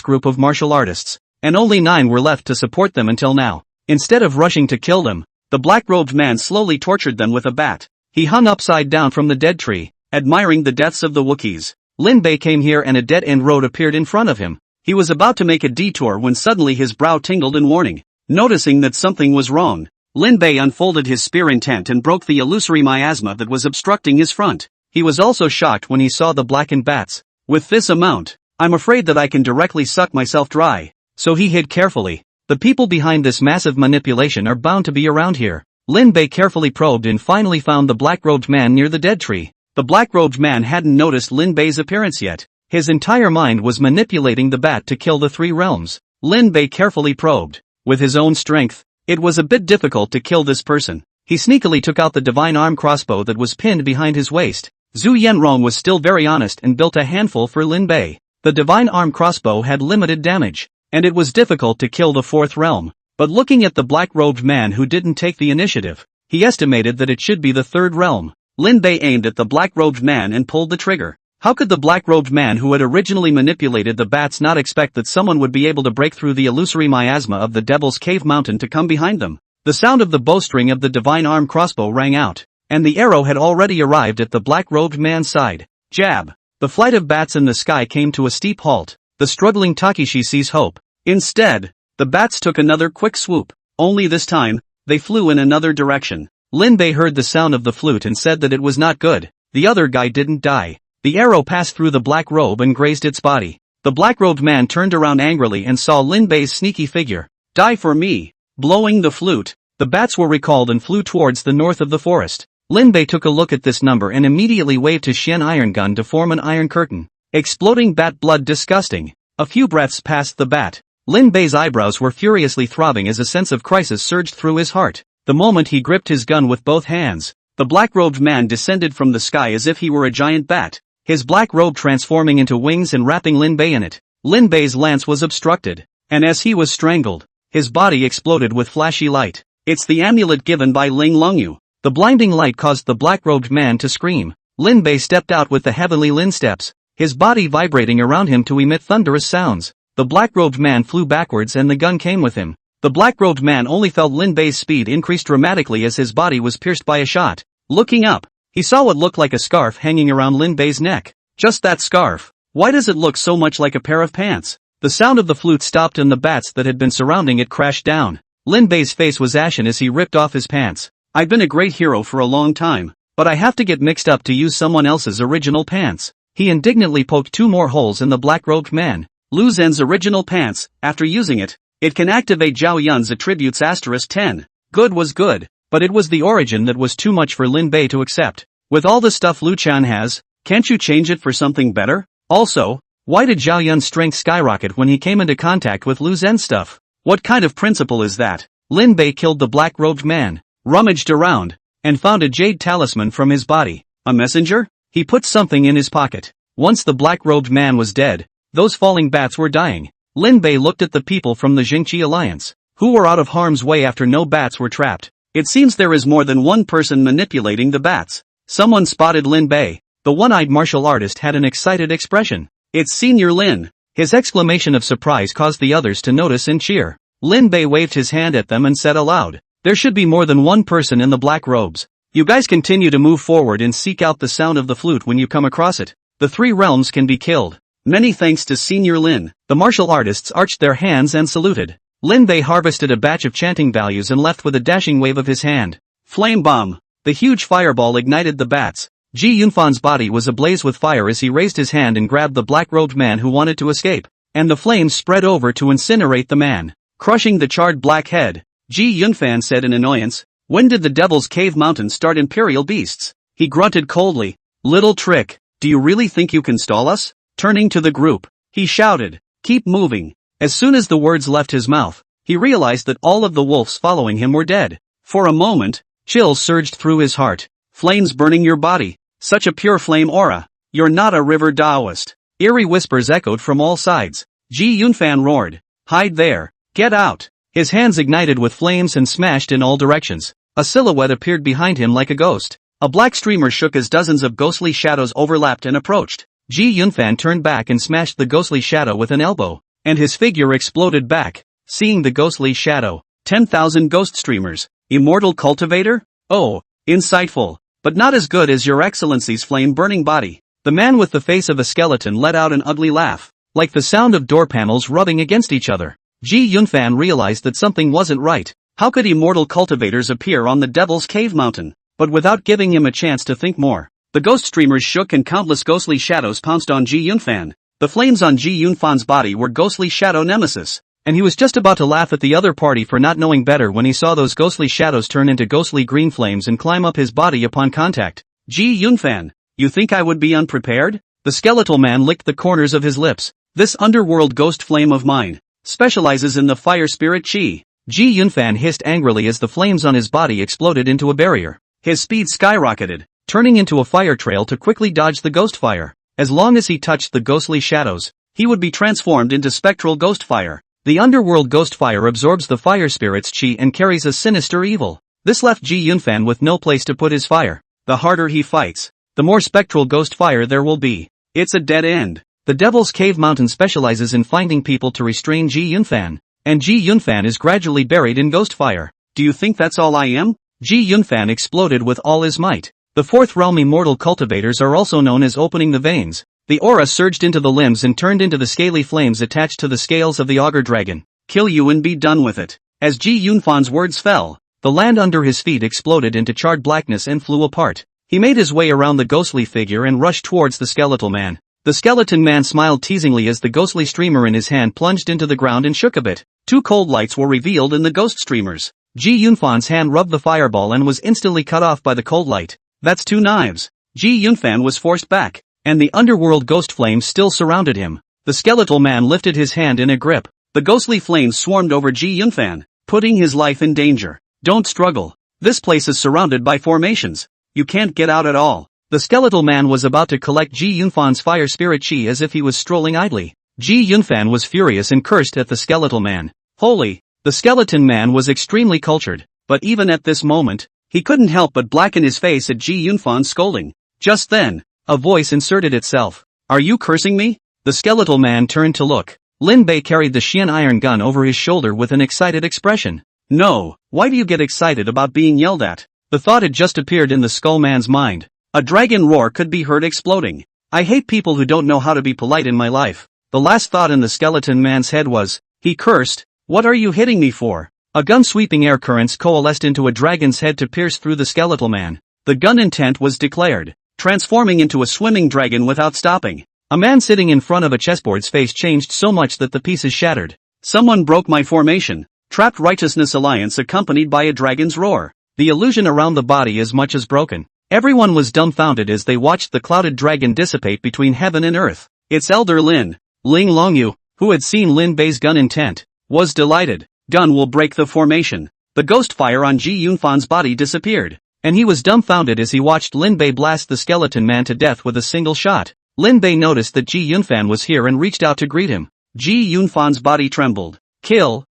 group of martial artists, and only 9 were left to support them until now. Instead of rushing to kill them, the black-robed man slowly tortured them with a bat. He hung upside down from the dead tree, admiring the deaths of the Wookiees. Lin Bei came here and a dead-end road appeared in front of him. He was about to make a detour when suddenly his brow tingled in warning. Noticing that something was wrong, Lin Bei unfolded his spear intent and broke the illusory miasma that was obstructing his front. He was also shocked when he saw the blackened bats. With this amount, I'm afraid that I can directly suck myself dry. So he hid carefully. The people behind this massive manipulation are bound to be around here. Lin Bei carefully probed and finally found the black-robed man near the dead tree. The black-robed man hadn't noticed Lin Bei's appearance yet. His entire mind was manipulating the bat to kill the 3 realms. Lin Bei carefully probed. With his own strength, it was a bit difficult to kill this person. He sneakily took out the divine arm crossbow that was pinned behind his waist. Zhu Yanrong was still very honest and built a handful for Lin Bei. The divine arm crossbow had limited damage, and it was difficult to kill the 4th realm. But looking at the black-robed man who didn't take the initiative, he estimated that it should be the 3rd realm. Lin Bei aimed at the black-robed man and pulled the trigger. How could the black-robed man who had originally manipulated the bats not expect that someone would be able to break through the illusory miasma of the Devil's Cave Mountain to come behind them? The sound of the bowstring of the divine arm crossbow rang out, and the arrow had already arrived at the black-robed man's side. Jab! The flight of bats in the sky came to a steep halt. The struggling Takeshi seized hope. Instead, the bats took another quick swoop. Only this time, they flew in another direction. Lin Bei heard the sound of the flute and said that it was not good. The other guy didn't die. The arrow passed through the black robe and grazed its body. The black-robed man turned around angrily and saw Lin Bei's sneaky figure. Die for me! Blowing the flute, the bats were recalled and flew towards the north of the forest. Lin Bei took a look at this number and immediately waved his Shen iron gun to form an iron curtain. Exploding bat blood disgusting. A few breaths past the bat. Lin Bei's eyebrows were furiously throbbing as a sense of crisis surged through his heart. The moment he gripped his gun with both hands, the black-robed man descended from the sky as if he were a giant bat, his black robe transforming into wings and wrapping Lin Bei in it. Lin Bei's lance was obstructed, and as he was strangled, his body exploded with flashy light. It's the amulet given by Ling Longyu. The blinding light caused the black-robed man to scream. Lin Bei stepped out with the heavenly Lin steps, his body vibrating around him to emit thunderous sounds. The black-robed man flew backwards and the gun came with him. The black-robed man only felt Lin Bei's speed increase dramatically as his body was pierced by a shot. Looking up, he saw what looked like a scarf hanging around Lin Bei's neck. Just that scarf. Why does it look so much like a pair of pants? The sound of the flute stopped and the bats that had been surrounding it crashed down. Lin Bei's face was ashen as he ripped off his pants. I've been a great hero for a long time, but I have to get mixed up to use someone else's original pants. He indignantly poked 2 more holes in the black-robed man. Lu Zhen's original pants, after using it, it can activate Zhao Yun's attributes *10. Good was good, but it was the origin that was too much for Lin Bei to accept. With all the stuff Lu Chan has, can't you change it for something better? Also, why did Zhao Yun's strength skyrocket when he came into contact with Lu Zhen's stuff? What kind of principle is that? Lin Bei killed the black-robed man, rummaged around, and found a jade talisman from his body. A messenger? He put something in his pocket. Once the black-robed man was dead, those falling bats were dying. Lin Bei looked at the people from the Jingqi Alliance, who were out of harm's way after no bats were trapped. It seems there is more than one person manipulating the bats. Someone spotted Lin Bei. The one-eyed martial artist had an excited expression. It's Senior Lin. His exclamation of surprise caused the others to notice and cheer. Lin Bei waved his hand at them and said aloud, there should be more than one person in the black robes. You guys continue to move forward and seek out the sound of the flute when you come across it. The three realms can be killed. Many thanks to Senior Lin. The martial artists arched their hands and saluted. Lin Bei harvested a batch of chanting values and left with a dashing wave of his hand. Flame bomb. The huge fireball ignited the bats. Ji Yunfan's body was ablaze with fire as he raised his hand and grabbed the black-robed man who wanted to escape. And the flames spread over to incinerate the man, crushing the charred black head. Ji Yunfan said in annoyance, "When did the Devil's Cave Mountain start imperial beasts?" He grunted coldly. "Little trick, do you really think you can stall us?" Turning to the group, he shouted, "Keep moving." As soon as the words left his mouth, he realized that all of the wolves following him were dead. For a moment, chills surged through his heart. Flames burning your body. Such a pure flame aura. You're not a river Taoist. Eerie whispers echoed from all sides. Ji Yunfan roared, "Hide there. Get out." His hands ignited with flames and smashed in all directions. A silhouette appeared behind him like a ghost. A black streamer shook as dozens of ghostly shadows overlapped and approached. Ji Yunfan turned back and smashed the ghostly shadow with an elbow, and his figure exploded back. Seeing the ghostly shadow, 10,000 ghost streamers. Immortal cultivator? Oh, insightful, but not as good as your excellency's flame-burning body. The man with the face of a skeleton let out an ugly laugh, like the sound of door panels rubbing against each other. Ji Yunfan realized that something wasn't right. How could immortal cultivators appear on the Devil's Cave Mountain? But without giving him a chance to think more, the ghost streamers shook and countless ghostly shadows pounced on Ji Yunfan. The flames on Ji Yunfan's body were ghostly shadow nemesis, and he was just about to laugh at the other party for not knowing better when he saw those ghostly shadows turn into ghostly green flames and climb up his body upon contact. "Ji Yunfan, you think I would be unprepared?" The skeletal man licked the corners of his lips. "This underworld ghost flame of mine specializes in the fire spirit chi." Ji Yunfan hissed angrily as the flames on his body exploded into a barrier. His speed skyrocketed, turning into a fire trail to quickly dodge the ghost fire. As long as he touched the ghostly shadows, he would be transformed into spectral ghost fire. The underworld ghost fire absorbs the fire spirit's chi and carries a sinister evil. This left Ji Yunfan with no place to put his fire. The harder he fights, the more spectral ghost fire there will be. It's a dead end. The Devil's Cave Mountain specializes in finding people to restrain Ji Yunfan, and Ji Yunfan is gradually buried in ghost fire. "Do you think that's all I am?" Ji Yunfan exploded with all his might. The fourth realm immortal cultivators are also known as opening the veins. The aura surged into the limbs and turned into the scaly flames attached to the scales of the augur dragon. "Kill you and be done with it." As Ji Yunfan's words fell, the land under his feet exploded into charred blackness and flew apart. He made his way around the ghostly figure and rushed towards the skeletal man. The skeleton man smiled teasingly as the ghostly streamer in his hand plunged into the ground and shook a bit. Two cold lights were revealed in the ghost streamers. Ji Yunfan's hand rubbed the fireball and was instantly cut off by the cold light. "That's two knives." Ji Yunfan was forced back, and the underworld ghost flames still surrounded him. The skeletal man lifted his hand in a grip. The ghostly flames swarmed over Ji Yunfan, putting his life in danger. "Don't struggle. This place is surrounded by formations. You can't get out at all." The skeletal man was about to collect Ji Yunfan's fire spirit chi as if he was strolling idly. Ji Yunfan was furious and cursed at the skeletal man. Holy! The skeleton man was extremely cultured, but even at this moment, he couldn't help but blacken his face at Ji Yunfan's scolding. Just then, a voice inserted itself. "Are you cursing me?" The skeletal man turned to look. Lin Bei carried the Xian iron gun over his shoulder with an excited expression. "No, why do you get excited about being yelled at?" The thought had just appeared in the skull man's mind. A dragon roar could be heard exploding. "I hate people who don't know how to be polite in my life." The last thought in the skeleton man's head was, he cursed, "What are you hitting me for?" A gun-sweeping air currents coalesced into a dragon's head to pierce through the skeletal man. The gun intent was declared, transforming into a swimming dragon without stopping. A man sitting in front of a chessboard's face changed so much that the pieces shattered. "Someone broke my formation." Trapped Righteousness Alliance accompanied by a dragon's roar. The illusion around the body is much as broken. Everyone was dumbfounded as they watched the clouded dragon dissipate between heaven and earth. Its elder Ling Longyu, who had seen Lin Bei's gun intent, was delighted. "Gun will break the formation." The ghost fire on Ji Yunfan's body disappeared, and he was dumbfounded as he watched Lin Bei blast the skeleton man to death with a single shot. Lin Bei noticed that Ji Yunfan was here and reached out to greet him. Ji Yunfan's body trembled. Kill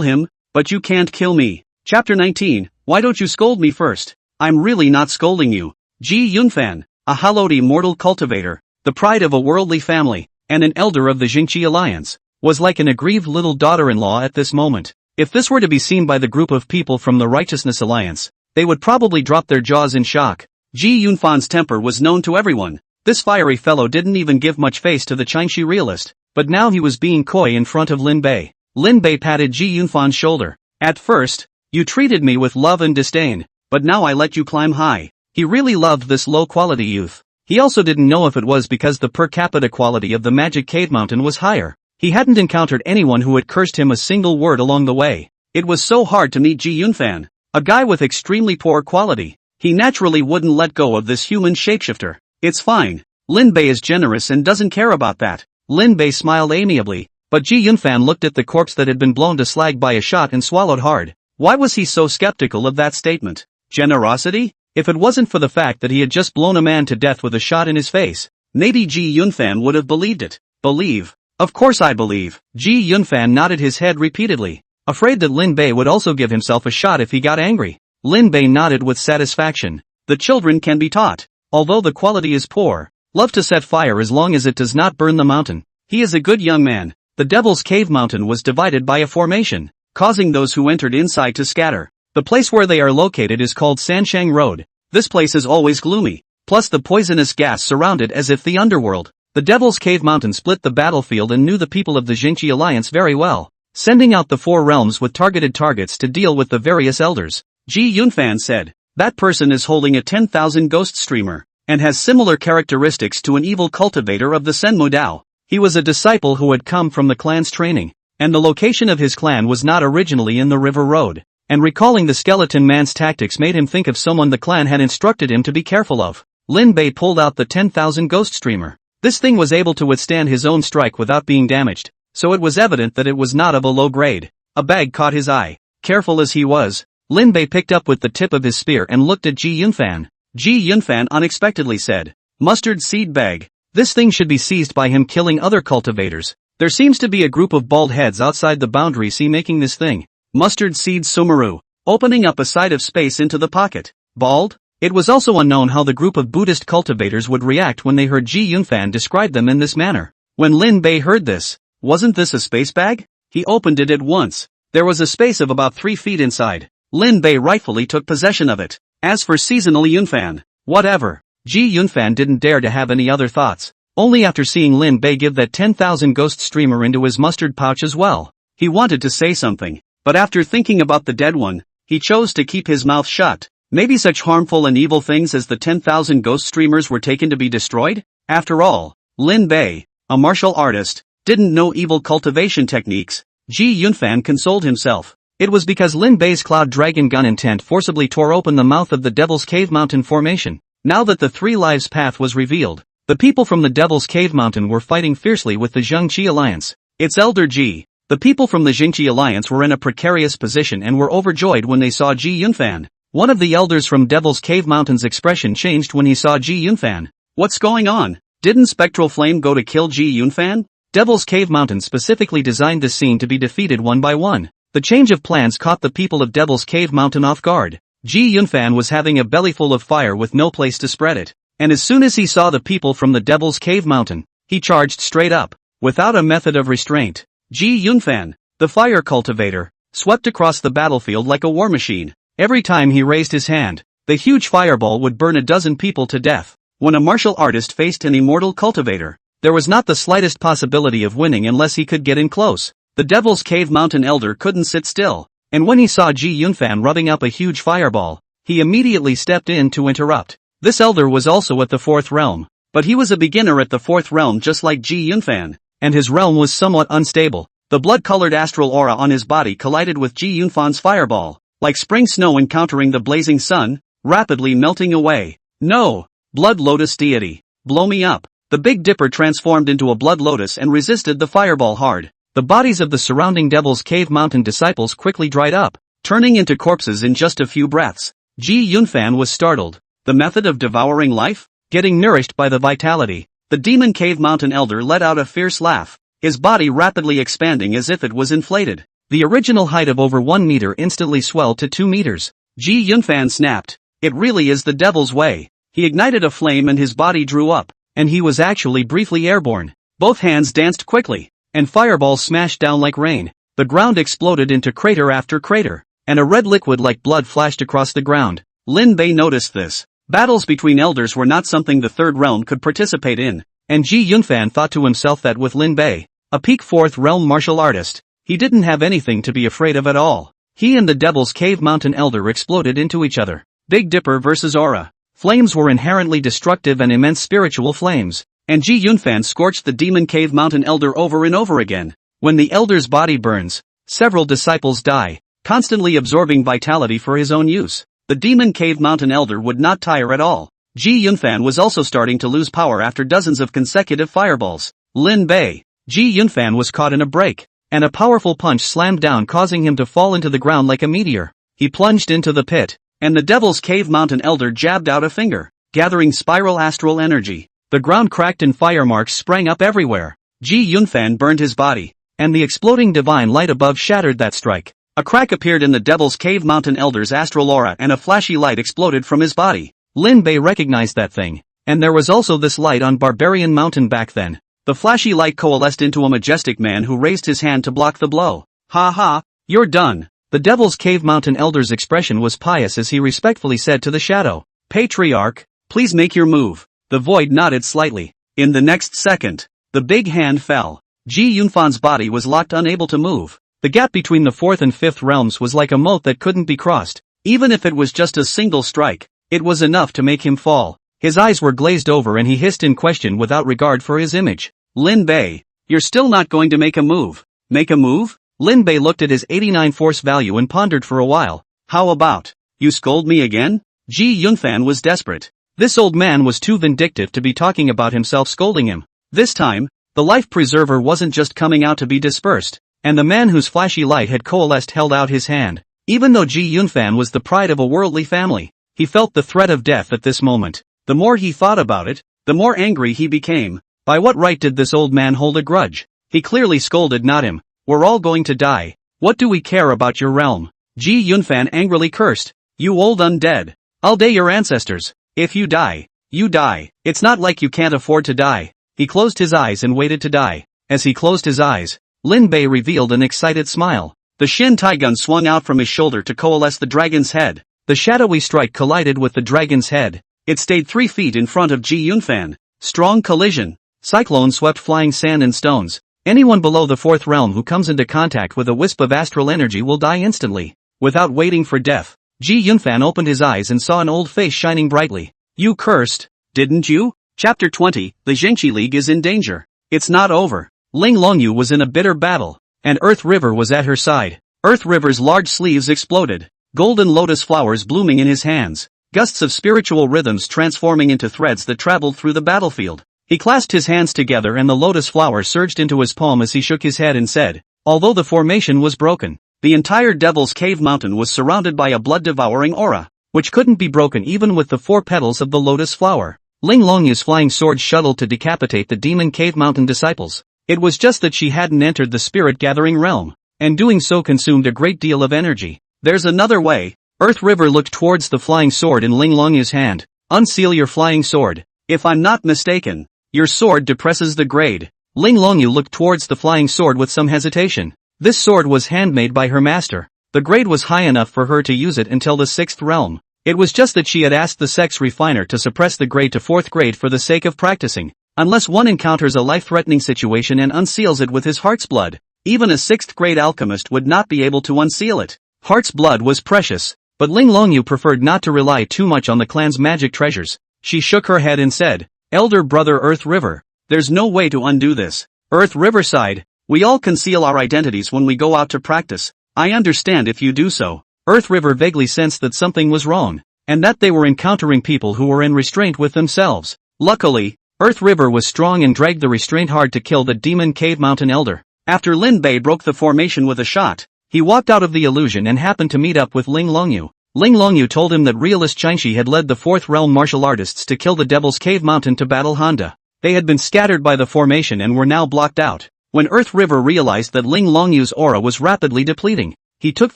him, but you can't kill me." Chapter 19, Why don't you scold me first? "I'm really not scolding you." Ji Yunfan, a hallowed immortal cultivator, the pride of a worldly family, and an elder of the Jingqi Alliance, was like an aggrieved little daughter-in-law at this moment. If this were to be seen by the group of people from the Righteousness Alliance, they would probably drop their jaws in shock. Ji Yunfan's temper was known to everyone. This fiery fellow didn't even give much face to the Qingxi realist, but now he was being coy in front of Lin Bei. Lin Bei patted Ji Yunfan's shoulder. At first, you treated me with love and disdain, but now I let you climb high. He really loved this low-quality youth. He also didn't know if it was because the per capita quality of the magic cave mountain was higher. He hadn't encountered anyone who had cursed him a single word along the way. It was so hard to meet Ji Yunfan, a guy with extremely poor quality. He naturally wouldn't let go of this human shapeshifter. It's fine. Lin Bei is generous and doesn't care about that. Lin Bei smiled amiably, but Ji Yunfan looked at the corpse that had been blown to slag by a shot and swallowed hard. Why was he so skeptical of that statement? Generosity? If it wasn't for the fact that he had just blown a man to death with a shot in his face, maybe Ji Yunfan would have believed it. Believe? Of course I believe. Ji Yunfan nodded his head repeatedly, afraid that Lin Bei would also give himself a shot if he got angry. Lin Bei nodded with satisfaction. The children can be taught. Although the quality is poor, love to set fire as long as it does not burn the mountain. He is a good young man. The Devil's Cave mountain was divided by a formation, causing those who entered inside to scatter. The place where they are located is called Sanshang Road. This place is always gloomy, plus the poisonous gas surrounded as if the underworld. The Devil's Cave mountain split the battlefield and knew the people of the Jingqi alliance very well, sending out the 4 realms with targeted targets to deal with the various elders. Ji Yunfan said, that person is holding a 10,000 ghost streamer, and has similar characteristics to an evil cultivator of the Senmu Dao. He was a disciple who had come from the clan's training, and the location of his clan was not originally in the River Road. And recalling the skeleton man's tactics made him think of someone the clan had instructed him to be careful of. Lin Bei pulled out the 10,000 ghost streamer. This thing was able to withstand his own strike without being damaged, so it was evident that it was not of a low grade. A bag caught his eye. Careful as he was, Lin Bei picked up with the tip of his spear and looked at Ji Yunfan. Ji Yunfan unexpectedly said, mustard seed bag. This thing should be seized by him killing other cultivators. There seems to be a group of bald heads outside the boundary sea making this thing. Mustard seed sumaru, opening up a side of space into the pocket. Bald? It was also unknown how the group of Buddhist cultivators would react when they heard Ji Yunfan describe them in this manner. When Lin Bei heard this, wasn't this a space bag? He opened it at once. There was a space of about 3 feet inside. Lin Bei rightfully took possession of it. As for seasonal Yunfan, whatever. Ji Yunfan didn't dare to have any other thoughts. Only after seeing Lin Bei give that 10,000 ghost streamer into his mustard pouch as well. He wanted to say something. But after thinking about the dead one, he chose to keep his mouth shut. Maybe such harmful and evil things as the 10,000 ghost streamers were taken to be destroyed? After all, Lin Bei, a martial artist, didn't know evil cultivation techniques. Ji Yunfan consoled himself. It was because Lin Bei's Cloud Dragon gun intent forcibly tore open the mouth of the Devil's Cave Mountain formation. Now that the 3 lives path was revealed, the people from the Devil's Cave Mountain were fighting fiercely with the Zhengqi alliance. Its elder Ji. The people from the Jingqi alliance were in a precarious position and were overjoyed when they saw Ji Yunfan. One of the elders from Devil's Cave Mountain's expression changed when he saw Ji Yunfan. What's going on? Didn't Spectral Flame go to kill Ji Yunfan? Devil's Cave Mountain specifically designed this scene to be defeated one by one. The change of plans caught the people of Devil's Cave Mountain off guard. Ji Yunfan was having a bellyful of fire with no place to spread it. And as soon as he saw the people from the Devil's Cave Mountain, he charged straight up, without a method of restraint. Ji Yunfan, the fire cultivator, swept across the battlefield like a war machine. Every time he raised his hand, the huge fireball would burn a dozen people to death. When a martial artist faced an immortal cultivator, there was not the slightest possibility of winning unless he could get in close. The Devil's Cave Mountain elder couldn't sit still, and when he saw Ji Yunfan rubbing up a huge fireball, he immediately stepped in to interrupt. This elder was also at the 4th realm, but he was a beginner at the 4th realm just like Ji Yunfan. And his realm was somewhat unstable. The blood-colored astral aura on his body collided with Ji Yunfan's fireball, like spring snow encountering the blazing sun, rapidly melting away. No! Blood Lotus deity, blow me up. The Big Dipper transformed into a blood lotus and resisted the fireball hard. The bodies of the surrounding Devil's Cave Mountain disciples quickly dried up, turning into corpses in just a few breaths. Ji Yunfan was startled. The method of devouring life? Getting nourished by the vitality. The Demon Cave Mountain elder let out a fierce laugh, his body rapidly expanding as if it was inflated. The original height of over 1 meter instantly swelled to 2 meters. Ji Yunfan snapped. It really is the devil's way. He ignited a flame and his body drew up, and he was actually briefly airborne. Both hands danced quickly, and fireballs smashed down like rain. The ground exploded into crater after crater, and a red liquid like blood flashed across the ground. Lin Bei noticed this. Battles between elders were not something the third realm could participate in, and Ji Yunfan thought to himself that with Lin Bei, a peak fourth realm martial artist, he didn't have anything to be afraid of at all. He and the Devil's Cave Mountain Elder exploded into each other. Big Dipper versus Aura. Flames were inherently destructive and immense spiritual flames, and Ji Yunfan scorched the Demon Cave Mountain Elder over and over again. When the Elder's body burns, several disciples die, constantly absorbing vitality for his own use. The Demon Cave Mountain Elder would not tire at all. Ji Yunfan was also starting to lose power after dozens of consecutive fireballs. Lin Bei. Ji Yunfan was caught in a break, and a powerful punch slammed down, causing him to fall into the ground like a meteor. He plunged into the pit, and the Devil's Cave Mountain Elder jabbed out a finger, gathering spiral astral energy. The ground cracked and fire marks sprang up everywhere. Ji Yunfan burned his body, and the exploding divine light above shattered that strike. A crack appeared in the Devil's Cave Mountain Elder's astral aura and a flashy light exploded from his body. Lin Bei recognized that thing, and there was also this light on Barbarian Mountain back then. The flashy light coalesced into a majestic man who raised his hand to block the blow. Ha ha, you're done. The Devil's Cave Mountain Elder's expression was pious as he respectfully said to the shadow, "Patriarch, please make your move." The void nodded slightly. In the next second, the big hand fell. Ji Yunfan's body was locked, unable to move. The gap between the fourth and fifth realms was like a moat that couldn't be crossed. Even if it was just a single strike, it was enough to make him fall. His eyes were glazed over and he hissed in question without regard for his image. "Lin Bei, you're still not going to make a move." "Make a move?" Lin Bei looked at his 89 force value and pondered for a while. "How about, you scold me again?" Ji Yunfan was desperate. This old man was too vindictive to be talking about himself scolding him. This time, the life preserver wasn't just coming out to be dispersed, and the man whose flashy light had coalesced held out his hand. Even though Ji Yunfan was the pride of a worldly family, he felt the threat of death at this moment. The more he thought about it, the more angry he became. By what right did this old man hold a grudge? He clearly scolded not him. "We're all going to die. What do we care about your realm?" Ji Yunfan angrily cursed. "You old undead. I'll day your ancestors. If you die, you die. It's not like you can't afford to die." He closed his eyes and waited to die. As he closed his eyes, Lin Bei revealed an excited smile. The Shin Tai gun swung out from his shoulder to coalesce the dragon's head. The shadowy strike collided with the dragon's head. It stayed 3 feet in front of Ji Yunfan. Strong collision. Cyclone swept flying sand and stones. Anyone below the fourth realm who comes into contact with a wisp of astral energy will die instantly. Without waiting for death, Ji Yunfan opened his eyes and saw an old face shining brightly. "You cursed, didn't you?" Chapter 20, The Zhengqi League is in danger. It's not over. Ling Longyu was in a bitter battle, and Earth River was at her side. Earth River's large sleeves exploded, golden lotus flowers blooming in his hands, gusts of spiritual rhythms transforming into threads that traveled through the battlefield. He clasped his hands together and the lotus flower surged into his palm as he shook his head and said, although the formation was broken, the entire Devil's Cave Mountain was surrounded by a blood-devouring aura, which couldn't be broken even with the 4 petals of the lotus flower. Ling Longyu's flying sword shuttled to decapitate the Demon Cave Mountain disciples. It was just that she hadn't entered the spirit-gathering realm, and doing so consumed a great deal of energy. "There's another way." Earth River looked towards the flying sword in Ling Longyu's hand. "Unseal your flying sword. If I'm not mistaken, your sword depresses the grade." Ling Longyu looked towards the flying sword with some hesitation. This sword was handmade by her master. The grade was high enough for her to use it until the 6th realm. It was just that she had asked the sex refiner to suppress the grade to 4th grade for the sake of practicing. Unless one encounters a life-threatening situation and unseals it with his heart's blood, even a 6th grade alchemist would not be able to unseal it. Heart's blood was precious, but Ling Longyu preferred not to rely too much on the clan's magic treasures. She shook her head and said, "Elder brother Earth River, there's no way to undo this." Earth River sighed, "We all conceal our identities when we go out to practice. I understand if you do so." Earth River vaguely sensed that something was wrong, and that they were encountering people who were in restraint with themselves. Luckily, Earth River was strong and dragged the restraint hard to kill the Demon Cave Mountain Elder. After Lin Bei broke the formation with a shot, he walked out of the illusion and happened to meet up with Ling Longyu. Ling Longyu told him that realist Changshi had led the 4th realm martial artists to kill the Devil's Cave Mountain to battle Honda. They had been scattered by the formation and were now blocked out. When Earth River realized that Ling Longyu's aura was rapidly depleting, he took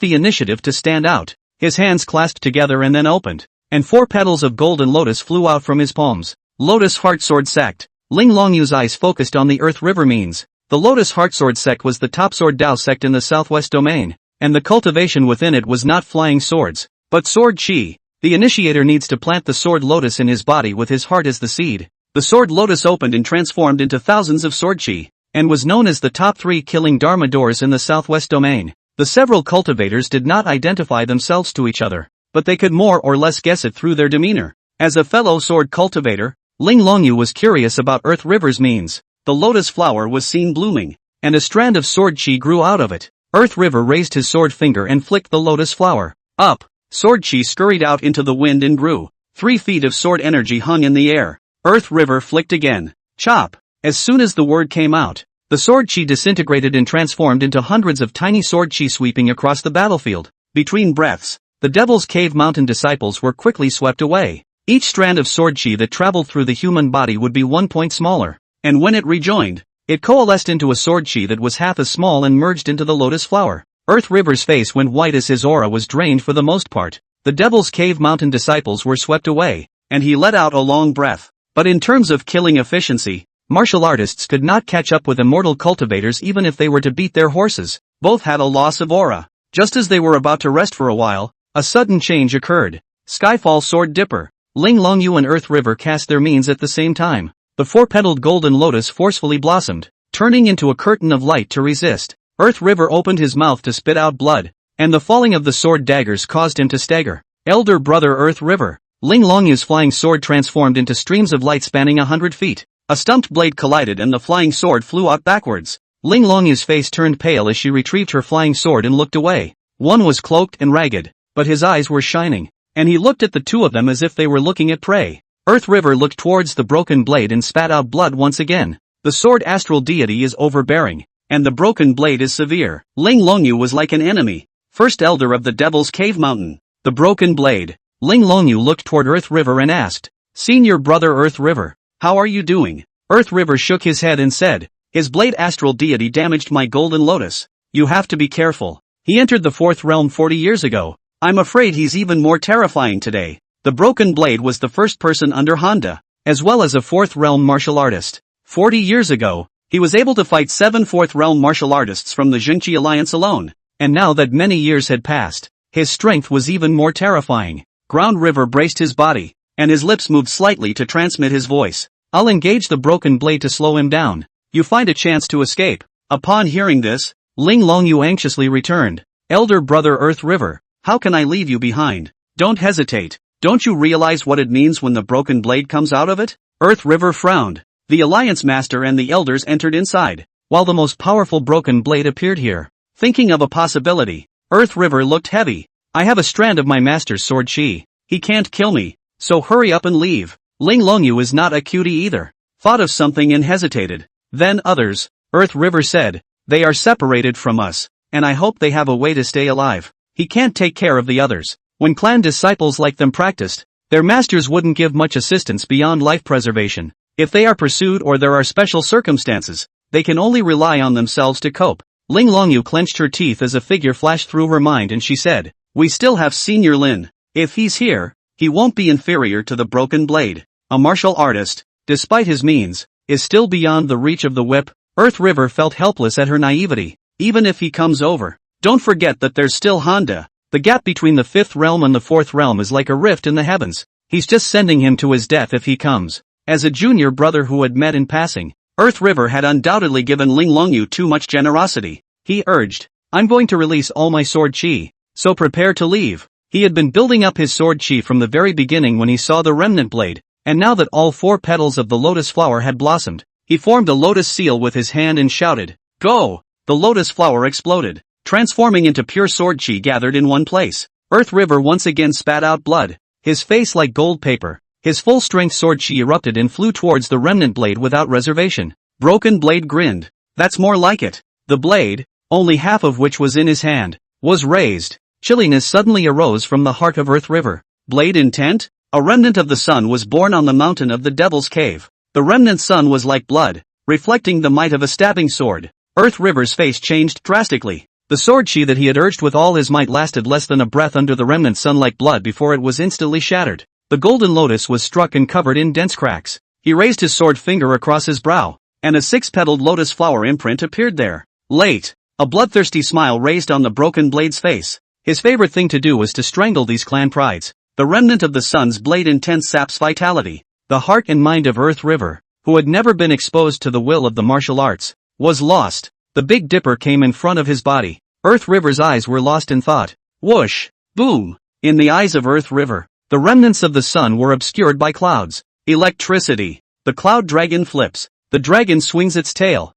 the initiative to stand out. His hands clasped together and then opened, and 4 petals of golden lotus flew out from his palms. Lotus Heartsword Sect. Ling Longyu's eyes focused on the Earth River means. The Lotus Heartsword Sect was the top sword Dao sect in the southwest domain. and the cultivation within it was not flying swords, but sword chi. The initiator needs to plant the sword lotus in his body with his heart as the seed. The sword lotus opened and transformed into thousands of sword chi, and was known as the top 3 killing dharma doors in the southwest domain. The several cultivators did not identify themselves to each other, but they could more or less guess it through their demeanor. As a fellow sword cultivator, Ling Longyu was curious about Earth River's means. The lotus flower was seen blooming, and a strand of sword chi grew out of it. Earth River raised his sword finger and flicked the lotus flower. Up! Sword chi scurried out into the wind and grew. 3 feet of sword energy hung in the air. Earth River flicked again. Chop! As soon as the word came out, the sword chi disintegrated and transformed into hundreds of tiny sword chi sweeping across the battlefield. Between breaths, the Devil's Cave Mountain disciples were quickly swept away. Each strand of sword chi that traveled through the human body would be 1 point smaller, and when it rejoined, it coalesced into a sword chi that was half as small and merged into the lotus flower. Earth River's face went white as his aura was drained for the most part. The Devil's Cave Mountain disciples were swept away, and he let out a long breath. But in terms of killing efficiency, martial artists could not catch up with immortal cultivators even if they were to beat their horses. Both had a loss of aura. Just as they were about to rest for a while, a sudden change occurred. Skyfall Sword Dipper, Ling Longyu and Earth River cast their means at the same time. The 4-petaled golden lotus forcefully blossomed, turning into a curtain of light to resist. Earth River opened his mouth to spit out blood, and the falling of the sword daggers caused him to stagger. Elder brother Earth River, Ling Longyu's flying sword transformed into streams of light spanning 100 feet. A stumped blade collided and the flying sword flew out backwards. Ling Longyu's face turned pale as she retrieved her flying sword and looked away. One was cloaked and ragged, but his eyes were shining, and he looked at the two of them as if they were looking at prey. Earth River looked towards the broken blade and spat out blood once again. The sword astral deity is overbearing, and the broken blade is severe. Ling Longyu was like an enemy, first elder of the Devil's Cave Mountain. The broken blade. Ling Longyu looked toward Earth River and asked, "Senior brother Earth River, how are you doing?" Earth River shook his head and said, "His blade astral deity damaged my golden lotus. You have to be careful. He entered the 4th realm 40 years ago. I'm afraid he's even more terrifying today." The broken blade was the first person under Honda, as well as a 4th realm martial artist. 40 years ago, he was able to fight 7 4th realm martial artists from the Jingqi Alliance alone, and now that many years had passed, his strength was even more terrifying. Ground River braced his body, and his lips moved slightly to transmit his voice. "I'll engage the broken blade to slow him down. You find a chance to escape." Upon hearing this, Ling Longyu anxiously returned. "Elder brother Earth River, how can I leave you behind? Don't hesitate. Don't you realize what it means when the broken blade comes out of it?" Earth River frowned. The Alliance Master and the Elders entered inside, while the most powerful broken blade appeared here. Thinking of a possibility, Earth River looked heavy. "I have a strand of my master's sword chi. He can't kill me, so hurry up and leave." Ling Longyu is not a cutie either. Thought of something and hesitated. Then others, Earth River said, "They are separated from us, and I hope they have a way to stay alive. He can't take care of the others." When clan disciples like them practiced, their masters wouldn't give much assistance beyond life preservation. If they are pursued or there are special circumstances, they can only rely on themselves to cope. Ling Longyu clenched her teeth as a figure flashed through her mind and she said, "We still have Senior Lin. If he's here, he won't be inferior to the broken blade. A martial artist, despite his means, is still beyond the reach of the whip." Earth River felt helpless at her naivety. "Even if he comes over, don't forget that there's still Honda. The gap between the 5th realm and the 4th realm is like a rift in the heavens. He's just sending him to his death if he comes." As a junior brother who had met in passing, Earth River had undoubtedly given Ling Longyu too much generosity. He urged, "I'm going to release all my sword chi, so prepare to leave." He had been building up his sword chi from the very beginning when he saw the remnant blade, and now that all 4 petals of the lotus flower had blossomed, he formed a lotus seal with his hand and shouted, "Go!" The lotus flower exploded, transforming into pure sword chi gathered in one place. Earth River once again spat out blood, his face like gold paper. His full-strength sword chi erupted and flew towards the remnant blade without reservation. Broken Blade grinned. "That's more like it." The blade, only half of which was in his hand, was raised. Chilliness suddenly arose from the heart of Earth River. Blade intent? A remnant of the sun was born on the mountain of the Devil's Cave. The remnant sun was like blood, reflecting the might of a stabbing sword. Earth River's face changed drastically. The sword chi that he had urged with all his might lasted less than a breath under the remnant sun like blood before it was instantly shattered. The golden lotus was struck and covered in dense cracks. He raised his sword finger across his brow, and a 6-petaled lotus flower imprint appeared there. Late. A bloodthirsty smile raised on the broken blade's face. His favorite thing to do was to strangle these clan prides. The remnant of the sun's blade intense saps vitality. The heart and mind of Earth River, who had never been exposed to the will of the martial arts, was lost. The Big Dipper came in front of his body. Earth River's eyes were lost in thought. Whoosh! Boom! In the eyes of Earth River, the remnants of the sun were obscured by clouds. Electricity. The cloud dragon flips. The dragon swings its tail.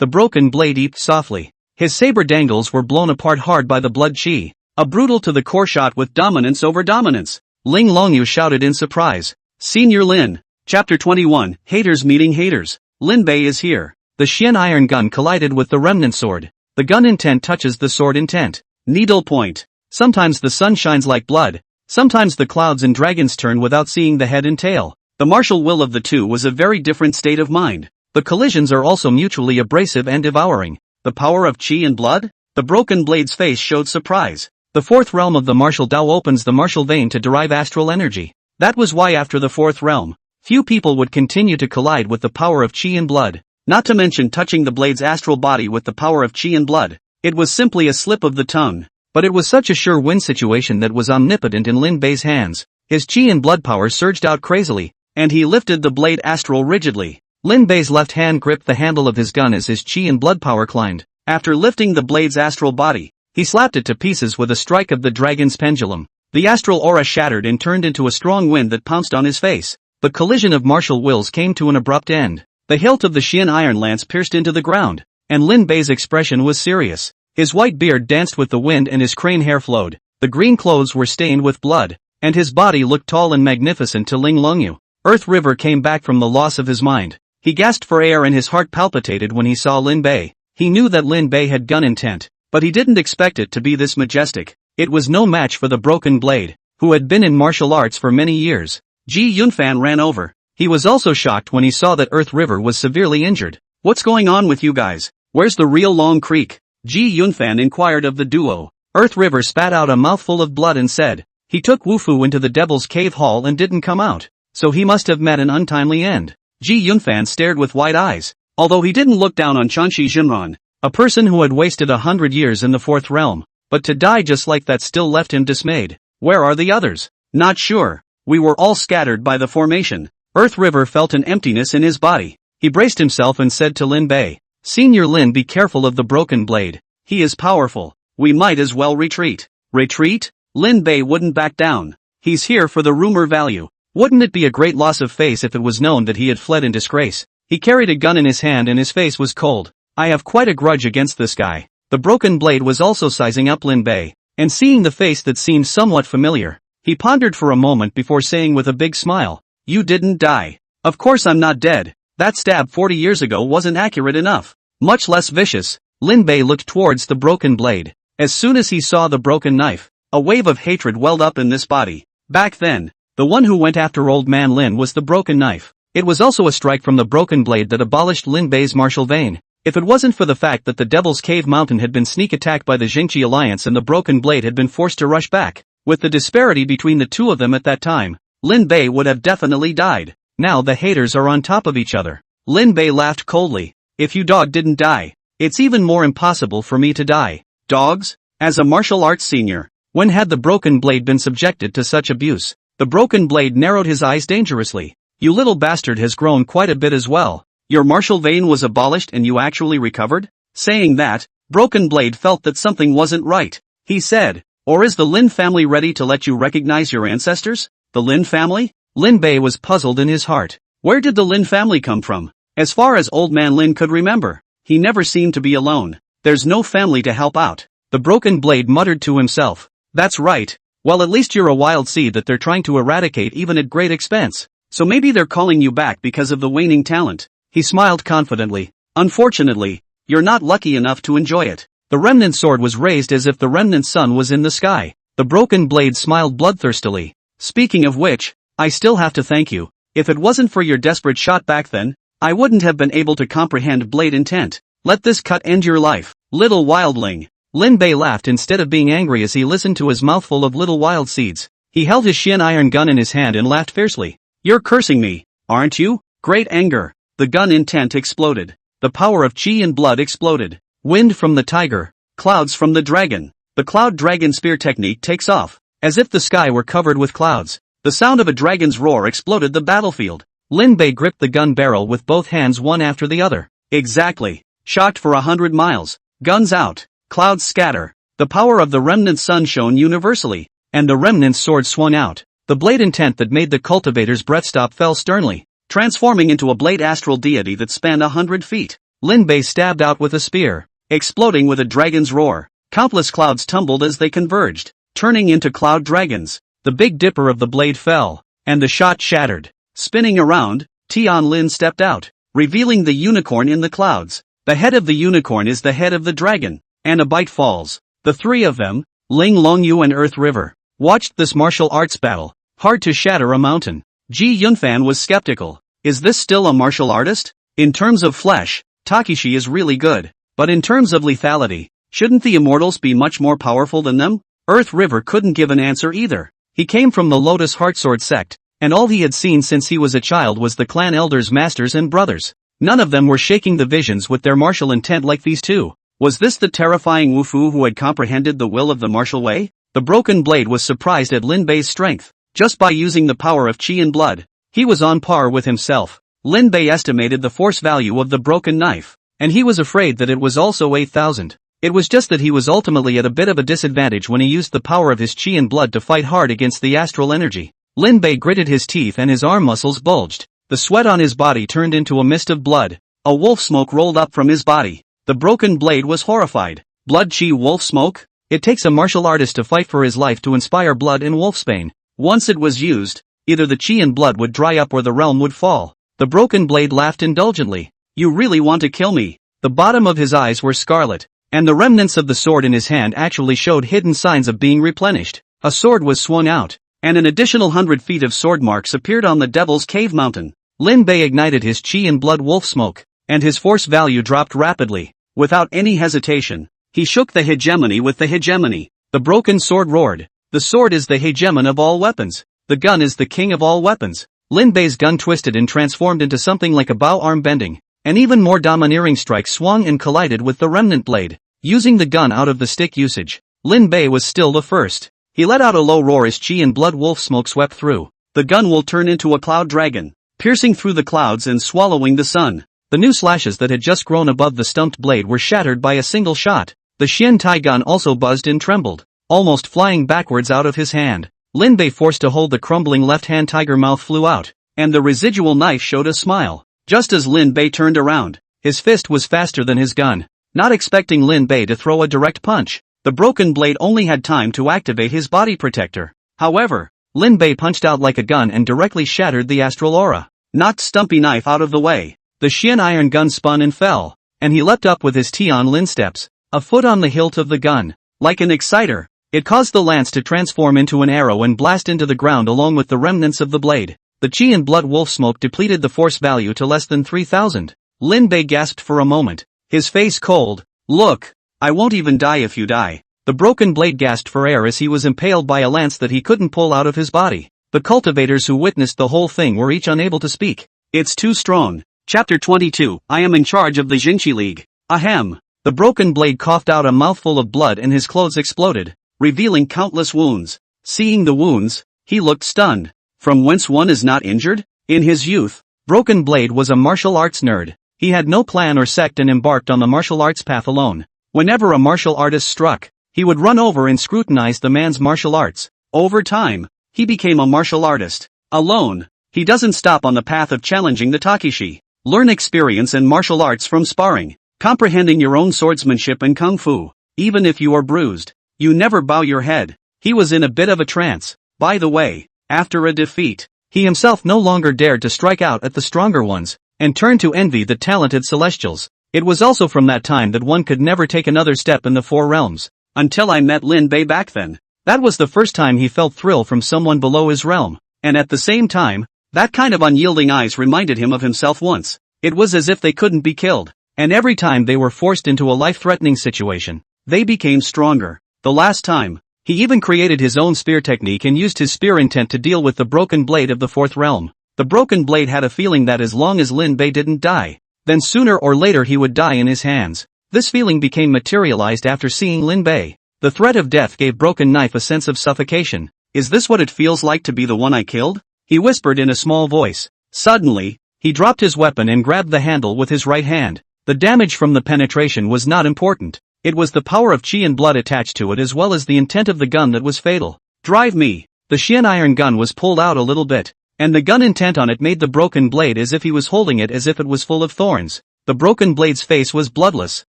The broken blade eeped softly. His saber dangles were blown apart hard by the blood chi. A brutal to the core shot with dominance over dominance. Ling Longyu shouted in surprise. Senior Lin. Chapter 21, Haters Meeting Haters. Lin Bei is here. The Xian iron gun collided with the remnant sword. The gun intent touches the sword intent. Needle point. Sometimes the sun shines like blood. Sometimes the clouds and dragons turn without seeing the head and tail. The martial will of the two was a very different state of mind. The collisions are also mutually abrasive and devouring. The power of chi and blood? The broken blade's face showed surprise. The fourth realm of the martial Dao opens the martial vein to derive astral energy. That was why after the fourth realm, few people would continue to collide with the power of chi and blood. Not to mention touching the blade's astral body with the power of chi and blood. It was simply a slip of the tongue. But it was such a sure win situation that was omnipotent in Lin Bei's hands. His chi and blood power surged out crazily, and he lifted the blade astral rigidly. Lin Bei's left hand gripped the handle of his gun as his chi and blood power climbed. After lifting the blade's astral body, he slapped it to pieces with a strike of the dragon's pendulum. The astral aura shattered and turned into a strong wind that pounced on his face. The collision of martial wills came to an abrupt end. The hilt of the Xian iron lance pierced into the ground, and Lin Bei's expression was serious. His white beard danced with the wind and his crane hair flowed. The green clothes were stained with blood, and his body looked tall and magnificent to Ling Longyu. Earth River came back from the loss of his mind. He gasped for air and his heart palpitated when he saw Lin Bei. He knew that Lin Bei had gun intent, but he didn't expect it to be this majestic. It was no match for the broken blade, who had been in martial arts for many years. Ji Yunfan ran over. He was also shocked when he saw that Earth River was severely injured. What's going on with you guys? Where's the real Long Creek? Ji Yunfan inquired of the duo. Earth River spat out a mouthful of blood and said, he took Wufu into the Devil's Cave Hall and didn't come out, so he must have met an untimely end. Ji Yunfan stared with wide eyes. Although he didn't look down on Chanshi Jinran, a person who had wasted 100 years in the fourth realm, but to die just like that still left him dismayed. Where are the others? Not sure. We were all scattered by the formation. Earth River felt an emptiness in his body. He braced himself and said to Lin Bei, Senior Lin, be careful of the broken blade. He is powerful. We might as well retreat. Retreat? Lin Bei wouldn't back down. He's here for the rumor value. Wouldn't it be a great loss of face if it was known that he had fled in disgrace? He carried a gun in his hand and his face was cold. I have quite a grudge against this guy. The broken blade was also sizing up Lin Bei, and seeing the face that seemed somewhat familiar, he pondered for a moment before saying with a big smile, You didn't die. Of course I'm not dead. That stab 40 years ago wasn't accurate enough. Much less vicious. Lin Bei looked towards the broken blade. As soon as he saw the broken knife, a wave of hatred welled up in this body. Back then, the one who went after old man Lin was the broken knife. It was also a strike from the broken blade that abolished Lin Bei's martial vein. If it wasn't for the fact that the Devil's Cave Mountain had been sneak attacked by the Jingqi Alliance and the broken blade had been forced to rush back, with the disparity between the two of them at that time, Lin Bei would have definitely died. Now the haters are on top of each other. Lin Bei laughed coldly. If you dog didn't die, it's even more impossible for me to die. Dogs? As a martial arts senior, when had the broken blade been subjected to such abuse? The broken blade narrowed his eyes dangerously. You little bastard has grown quite a bit as well. Your martial vein was abolished and you actually recovered? Saying that, Broken Blade felt that something wasn't right. He said, Or is the Lin family ready to let you recognize your ancestors? The Lin family? Lin Bei was puzzled in his heart. Where did the Lin family come from? As far as old man Lin could remember, he never seemed to be alone. There's no family to help out. The Broken Blade muttered to himself. That's right. Well, at least you're a wild seed that they're trying to eradicate even at great expense. So maybe they're calling you back because of the waning talent. He smiled confidently. Unfortunately, you're not lucky enough to enjoy it. The remnant sword was raised as if the remnant sun was in the sky. The Broken Blade smiled bloodthirstily. Speaking of which, I still have to thank you. If it wasn't for your desperate shot back then, I wouldn't have been able to comprehend blade intent. Let this cut end your life, little wildling. Lin Bei laughed instead of being angry as he listened to his mouthful of little wild seeds. He held his Xian iron gun in his hand and laughed fiercely. You're cursing me, aren't you? Great anger. The gun intent exploded. The power of chi and blood exploded. Wind from the tiger, clouds from the dragon. The cloud dragon spear technique takes off. As if the sky were covered with clouds. The sound of a dragon's roar exploded the battlefield. Lin Bei gripped the gun barrel with both hands one after the other. Exactly. Shocked for 100 miles. Guns out. Clouds scatter. The power of the remnant sun shone universally. And the remnant's sword swung out. The blade intent that made the cultivator's breath stop fell sternly, transforming into a blade astral deity that spanned 100 feet. Lin Bei stabbed out with a spear, exploding with a dragon's roar. Countless clouds tumbled as they converged, turning into cloud dragons. The Big Dipper of the blade fell, and the shot shattered. Spinning around, Tian Lin stepped out, revealing the unicorn in the clouds. The head of the unicorn is the head of the dragon, and a bite falls. The three of them, Ling Longyu and Earth River, watched this martial arts battle. Hard to shatter a mountain. Ji Yunfan was skeptical. Is this still a martial artist? In terms of flesh, Takeshi is really good. But in terms of lethality, shouldn't the immortals be much more powerful than them? Earth River couldn't give an answer either. He came from the Lotus Heartsword sect, and all he had seen since he was a child was the clan elders, masters and brothers. None of them were shaking the visions with their martial intent like these two. Was this the terrifying Wufu who had comprehended the will of the martial way? The broken blade was surprised at Lin Bei's strength. Just by using the power of qi and blood, he was on par with himself. Lin Bei estimated the force value of the broken knife, and he was afraid that it was also 8,000. It was just that he was ultimately at a bit of a disadvantage when he used the power of his qi and blood to fight hard against the astral energy. Lin Bei gritted his teeth and his arm muscles bulged. The sweat on his body turned into a mist of blood. A wolf smoke rolled up from his body. The broken blade was horrified. Blood qi wolf smoke? It takes a martial artist to fight for his life to inspire blood in wolfsbane. Once it was used, either the qi and blood would dry up or the realm would fall. The broken blade laughed indulgently. You really want to kill me? The bottom of his eyes were scarlet, and the remnants of the sword in his hand actually showed hidden signs of being replenished. A sword was swung out, and an additional 100 feet of sword marks appeared on the Devil's Cave mountain. Lin Bei ignited his qi and blood wolf smoke, and his force value dropped rapidly. Without any hesitation, he shook the hegemony with the hegemony. The broken sword roared. The sword is the hegemon of all weapons. The gun is the king of all weapons. Lin Bei's gun twisted and transformed into something like a bow arm bending. An even more domineering strike swung and collided with the remnant blade. Using the gun out of the stick usage, Lin Bei was still the first. He let out a low roar as qi and blood wolf smoke swept through. The gun will turn into a cloud dragon, piercing through the clouds and swallowing the sun. The new slashes that had just grown above the stumped blade were shattered by a single shot. The Xian Tai gun also buzzed and trembled, almost flying backwards out of his hand. Lin Bei, forced to hold the crumbling left-hand tiger mouth, flew out, and the residual knife showed a smile. Just as Lin Bei turned around, his fist was faster than his gun. Not expecting Lin Bei to throw a direct punch, the broken blade only had time to activate his body protector. However, Lin Bei punched out like a gun and directly shattered the astral aura, knocked Stumpy knife out of the way. The Xian iron gun spun and fell, and he leapt up with his Tian Lin steps, a foot on the hilt of the gun. Like an exciter, it caused the lance to transform into an arrow and blast into the ground along with the remnants of the blade. The qi and blood wolf smoke depleted the force value to less than 3,000. Lin Bei gasped for a moment, his face cold. Look, I won't even die if you die. The broken blade gasped for air as he was impaled by a lance that he couldn't pull out of his body. The cultivators who witnessed the whole thing were each unable to speak. It's too strong. Chapter 22. I am in charge of the Jinchi League. Ahem. The broken blade coughed out a mouthful of blood and his clothes exploded, revealing countless wounds. Seeing the wounds, he looked stunned. From whence one is not injured? In his youth, Broken Blade was a martial arts nerd. He had no clan or sect and embarked on the martial arts path alone. Whenever a martial artist struck, he would run over and scrutinize the man's martial arts. Over time, he became a martial artist. Alone, he doesn't stop on the path of challenging the Takeshi. Learn experience and martial arts from sparring, comprehending your own swordsmanship and kung fu. Even if you are bruised, you never bow your head. He was in a bit of a trance. By the way, after a defeat, he himself no longer dared to strike out at the stronger ones, and turned to envy the talented celestials. It was also from that time that one could never take another step in the Four Realms. Until I met Lin Bei back then. That was the first time he felt thrill from someone below his realm, and at the same time, that kind of unyielding eyes reminded him of himself once. It was as if they couldn't be killed, and every time they were forced into a life-threatening situation, they became stronger. The last time, he even created his own spear technique and used his spear intent to deal with the broken blade of the fourth realm. The broken blade had a feeling that as long as Lin Bei didn't die, then sooner or later he would die in his hands. This feeling became materialized after seeing Lin Bei. The threat of death gave Broken Knife a sense of suffocation. Is this what it feels like to be the one I killed? He whispered in a small voice. Suddenly, he dropped his weapon and grabbed the handle with his right hand. The damage from the penetration was not important. It was the power of chi and blood attached to it as well as the intent of the gun that was fatal. Drive me! The Xian iron gun was pulled out a little bit, and the gun intent on it made the broken blade as if he was holding it as if it was full of thorns. The broken blade's face was bloodless,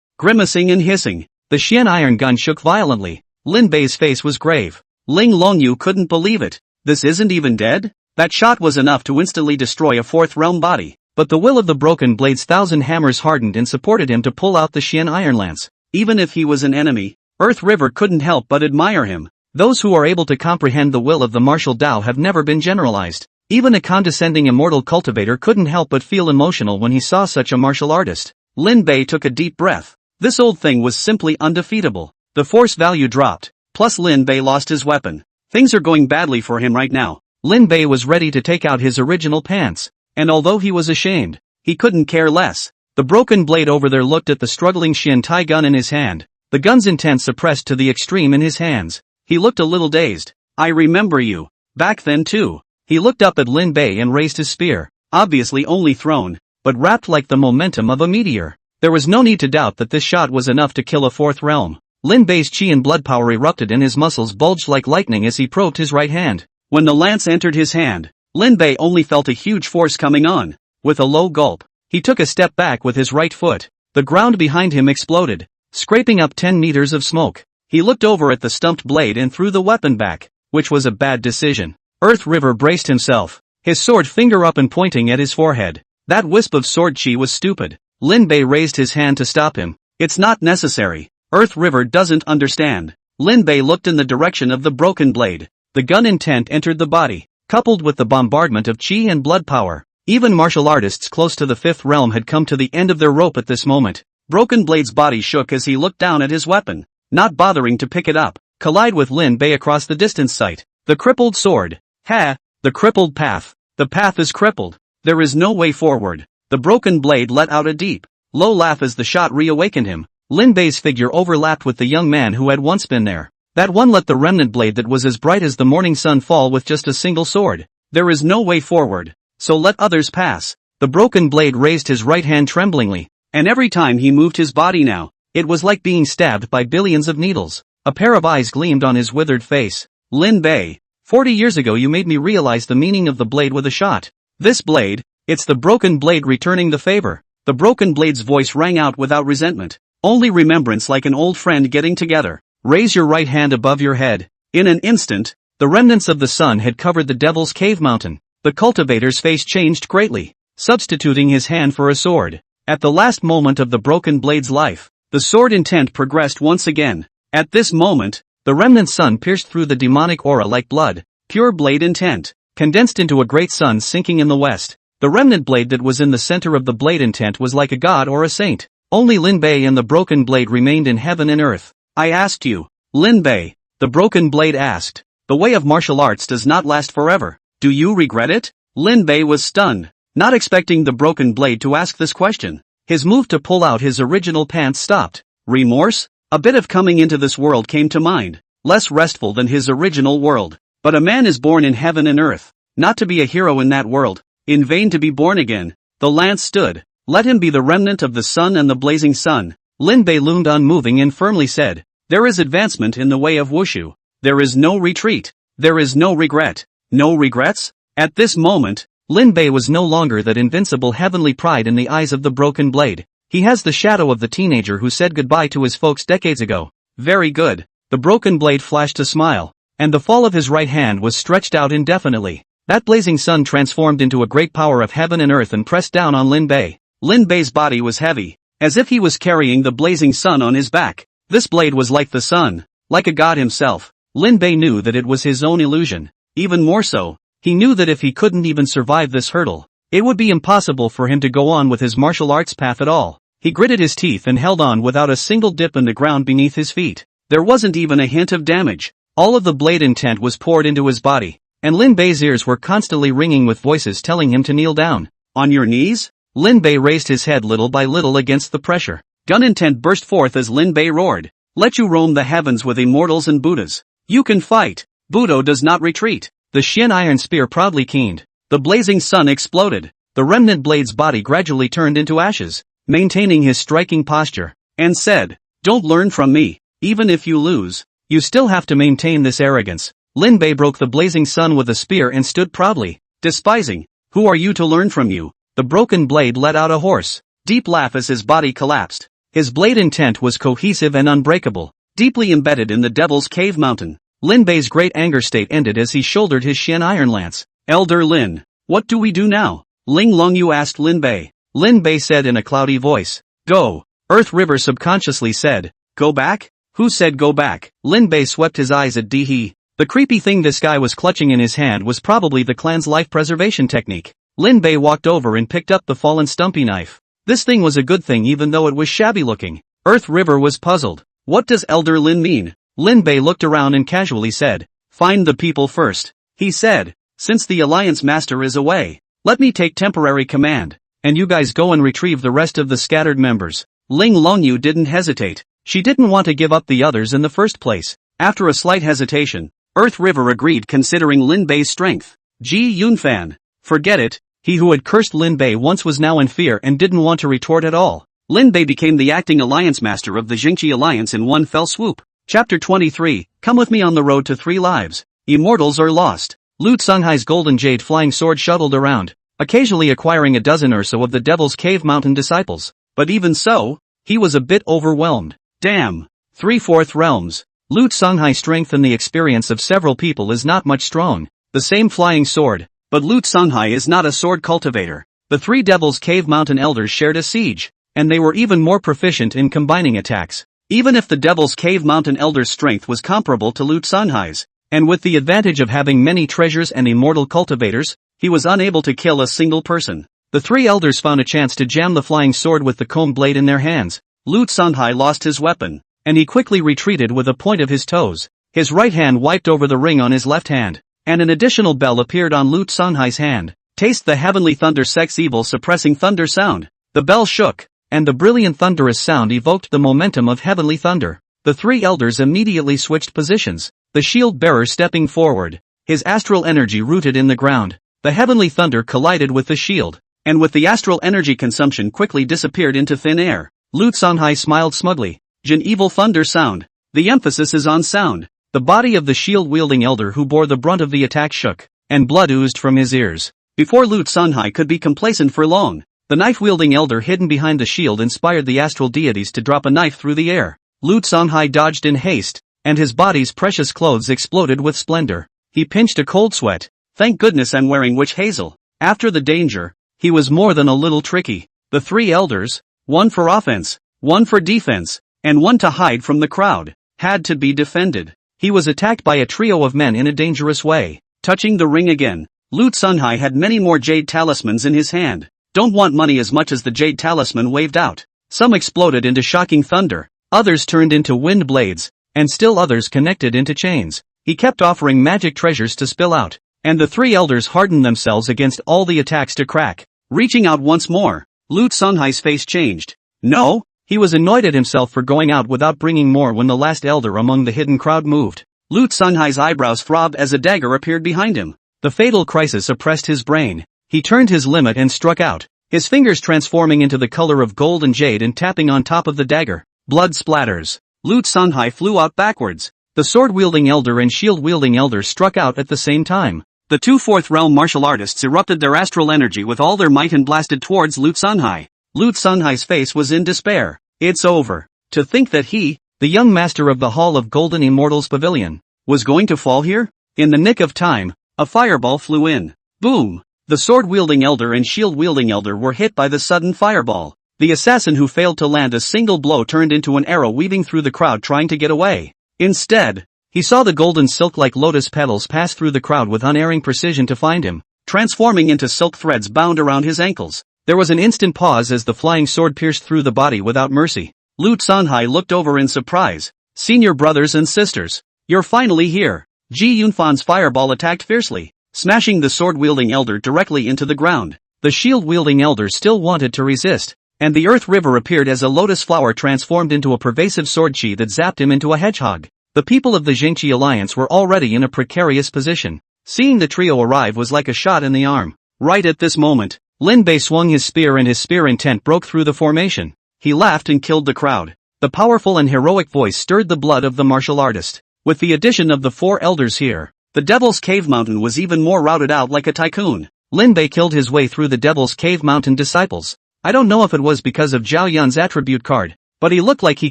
grimacing and hissing. The Xian iron gun shook violently. Lin Bei's face was grave. Ling Longyu couldn't believe it. This isn't even dead? That shot was enough to instantly destroy a fourth realm body. But the will of the broken blade's thousand hammers hardened and supported him to pull out the Xian iron lance. Even if he was an enemy, Earth River couldn't help but admire him. Those who are able to comprehend the will of the martial Tao have never been generalized. Even a condescending immortal cultivator couldn't help but feel emotional when he saw such a martial artist. Lin Bei took a deep breath. This old thing was simply undefeatable. The force value dropped. Plus Lin Bei lost his weapon. Things are going badly for him right now. Lin Bei was ready to take out his original pants. And although he was ashamed, he couldn't care less. The broken blade over there looked at the struggling Xian Tai gun in his hand. The gun's intent suppressed to the extreme in his hands. He looked a little dazed. I remember you. Back then too. He looked up at Lin Bei and raised his spear. Obviously only thrown, but wrapped like the momentum of a meteor. There was no need to doubt that this shot was enough to kill a fourth realm. Lin Bei's chi and blood power erupted and his muscles bulged like lightning as he probed his right hand. When the lance entered his hand, Lin Bei only felt a huge force coming on. With a low gulp, he took a step back with his right foot. The ground behind him exploded, scraping up 10 meters of smoke. He looked over at the stumped blade and threw the weapon back, which was a bad decision. Earth River braced himself, his sword finger up and pointing at his forehead. That wisp of sword chi was stupid. Lin Bei raised his hand to stop him. It's not necessary. Earth River doesn't understand. Lin Bei looked in the direction of the broken blade. The gun intent entered the body, coupled with the bombardment of chi and blood power. Even martial artists close to the fifth realm had come to the end of their rope at this moment. Broken Blade's body shook as he looked down at his weapon, not bothering to pick it up. Collide with Lin Bei across the distance sight. The crippled sword. Ha! The crippled path. The path is crippled. There is no way forward. The broken blade let out a deep, low laugh as the shot reawakened him. Lin Bei's figure overlapped with the young man who had once been there. That one let the remnant blade that was as bright as the morning sun fall with just a single sword. There is no way forward, so let others pass. The broken blade raised his right hand tremblingly, and every time he moved his body now, it was like being stabbed by billions of needles. A pair of eyes gleamed on his withered face. Lin Bei, 40 years ago you made me realize the meaning of the blade with a shot. This blade, it's the broken blade returning the favor. The broken blade's voice rang out without resentment. Only remembrance, like an old friend getting together. Raise your right hand above your head. In an instant, the remnants of the sun had covered the Devil's Cave mountain. The cultivator's face changed greatly, substituting his hand for a sword. At the last moment of the broken blade's life, the sword intent progressed once again. At this moment, the remnant sun pierced through the demonic aura like blood. Pure blade intent, condensed into a great sun sinking in the west. The remnant blade that was in the center of the blade intent was like a god or a saint. Only Lin Bei and the broken blade remained in heaven and earth. I asked you, Lin Bei, the broken blade asked. The way of martial arts does not last forever. Do you regret it? Lin Bei was stunned, not expecting the broken blade to ask this question. His move to pull out his original pants stopped. Remorse? A bit of coming into this world came to mind, less restful than his original world. But a man is born in heaven and earth, not to be a hero in that world, in vain to be born again. The lance stood. Let him be the remnant of the sun and the blazing sun. Lin Bei loomed unmoving and firmly said, there is advancement in the way of wushu. There is no retreat. There is no regret. No regrets? At this moment, Lin Bei was no longer that invincible heavenly pride in the eyes of the broken blade. He has the shadow of the teenager who said goodbye to his folks decades ago. Very good. The broken blade flashed a smile, and the fall of his right hand was stretched out indefinitely. That blazing sun transformed into a great power of heaven and earth and pressed down on Lin Bei. Lin Bei's body was heavy, as if he was carrying the blazing sun on his back. This blade was like the sun, like a god himself. Lin Bei knew that it was his own illusion. Even more so, he knew that if he couldn't even survive this hurdle, it would be impossible for him to go on with his martial arts path at all. He gritted his teeth and held on without a single dip in the ground beneath his feet. There wasn't even a hint of damage. All of the blade intent was poured into his body, and Lin Bei's ears were constantly ringing with voices telling him to kneel down. On your knees? Lin Bei raised his head little by little against the pressure. Gun intent burst forth as Lin Bei roared. Let you roam the heavens with immortals and Buddhas. You can fight. Budo does not retreat. The Shin iron spear proudly keened. The blazing sun exploded. The remnant blade's body gradually turned into ashes, maintaining his striking posture, and said, don't learn from me. Even if you lose, you still have to maintain this arrogance. Lin Bei broke the blazing sun with a spear and stood proudly, despising. Who are you to learn from you? The broken blade let out a hoarse, deep laugh as his body collapsed. His blade intent was cohesive and unbreakable, deeply embedded in the Devil's Cave Mountain. Lin Bei's great anger state ended as he shouldered his Shin iron lance. Elder Lin, what do we do now? Ling Longyu asked Lin Bei. Lin Bei said in a cloudy voice. Go. Earth River subconsciously said. Go back? Who said go back? Lin Bei swept his eyes at He. The creepy thing this guy was clutching in his hand was probably the clan's life preservation technique. Lin Bei walked over and picked up the fallen stumpy knife. This thing was a good thing even though it was shabby looking. Earth River was puzzled. What does Elder Lin mean? Lin Bei looked around and casually said. Find the people first. He said. Since the Alliance Master is away, let me take temporary command, and you guys go and retrieve the rest of the scattered members. Ling Longyu didn't hesitate. She didn't want to give up the others in the first place. After a slight hesitation, Earth River agreed considering Lin Bei's strength. Ji Yunfan. Forget it. He who had cursed Lin Bei once was now in fear and didn't want to retort at all. Lin Bei became the acting alliance master of the Jingqi Alliance in one fell swoop. Chapter 23, Come with me on the road to 3 lives. Immortals are lost. Lu Tsunghai's golden jade flying sword shuttled around, occasionally acquiring a dozen or so of the Devil's Cave Mountain disciples. But even so, he was a bit overwhelmed. Damn. 3/4 realms. Lu Tsunghai's strength and the experience of several people is not much strong. The same flying sword, but Lu Tsunghai is not a sword cultivator. The 3 Devil's Cave Mountain elders shared a siege, and they were even more proficient in combining attacks. Even if the Devil's Cave Mountain elder's strength was comparable to Lu Tsunghai's, and with the advantage of having many treasures and immortal cultivators, he was unable to kill a single person. The 3 elders found a chance to jam the flying sword with the comb blade in their hands. Lu Tsunghai lost his weapon, and he quickly retreated with a point of his toes. His right hand wiped over the ring on his left hand, and an additional bell appeared on Lu Tsunghai's hand. Taste the heavenly thunder sex evil suppressing thunder sound. The bell shook, and the brilliant thunderous sound evoked the momentum of heavenly thunder. The 3 elders immediately switched positions, the shield bearer stepping forward, his astral energy rooted in the ground. The heavenly thunder collided with the shield, and with the astral energy consumption quickly disappeared into thin air. Lu Tsunghai smiled smugly. Jin evil thunder sound. The emphasis is on sound. The body of the shield-wielding elder who bore the brunt of the attack shook, and blood oozed from his ears. Before Lu Tsunghai could be complacent for long, the knife-wielding elder hidden behind the shield inspired the astral deities to drop a knife through the air. Lu Tsunghai dodged in haste, and his body's precious clothes exploded with splendor. He pinched a cold sweat. Thank goodness I'm wearing witch hazel. After the danger, he was more than a little tricky. The 3 elders, one for offense, one for defense, and one to hide from the crowd, had to be defended. He was attacked by a trio of men in a dangerous way. Touching the ring again, Lu Tsunghai had many more jade talismans in his hand. Don't want money as much as the jade talisman waved out. Some exploded into shocking thunder, others turned into wind blades, and still others connected into chains. He kept offering magic treasures to spill out, and the 3 elders hardened themselves against all the attacks to crack. Reaching out once more, Lu Tsunghai's face changed. No? He was annoyed at himself for going out without bringing more when the last elder among the hidden crowd moved. Lu Tsunghai's eyebrows throbbed as a dagger appeared behind him. The fatal crisis oppressed his brain. He turned his limit and struck out, his fingers transforming into the color of gold and jade and tapping on top of the dagger. Blood splatters. Lu Tsunghai flew out backwards. The sword-wielding elder and shield-wielding elder struck out at the same time. The 2 4th realm martial artists erupted their astral energy with all their might and blasted towards Lu Tsunghai. Lu Tsunghai's face was in despair. It's over. To think that he, the young master of the Hall of Golden Immortals Pavilion, was going to fall here? In the nick of time, a fireball flew in. Boom! The sword-wielding elder and shield-wielding elder were hit by the sudden fireball. The assassin who failed to land a single blow turned into an arrow weaving through the crowd trying to get away. Instead, he saw the golden silk-like lotus petals pass through the crowd with unerring precision to find him, transforming into silk threads bound around his ankles. There was an instant pause as the flying sword pierced through the body without mercy. Lu Tsunghai looked over in surprise. Senior brothers and sisters, you're finally here. Ji Yunfan's fireball attacked fiercely, smashing the sword-wielding elder directly into the ground. The shield-wielding elder still wanted to resist, and the earth river appeared as a lotus flower transformed into a pervasive sword chi that zapped him into a hedgehog. The people of the Jingqi alliance were already in a precarious position. Seeing the trio arrive was like a shot in the arm. Right at this moment, Lin Bei swung his spear and his spear intent broke through the formation. He laughed and killed the crowd. The powerful and heroic voice stirred the blood of the martial artist. With the addition of the 4 elders here, the Devil's Cave Mountain was even more routed out like a tycoon. Lin Bei killed his way through the Devil's Cave Mountain disciples. I don't know if it was because of Zhao Yun's attribute card, but he looked like he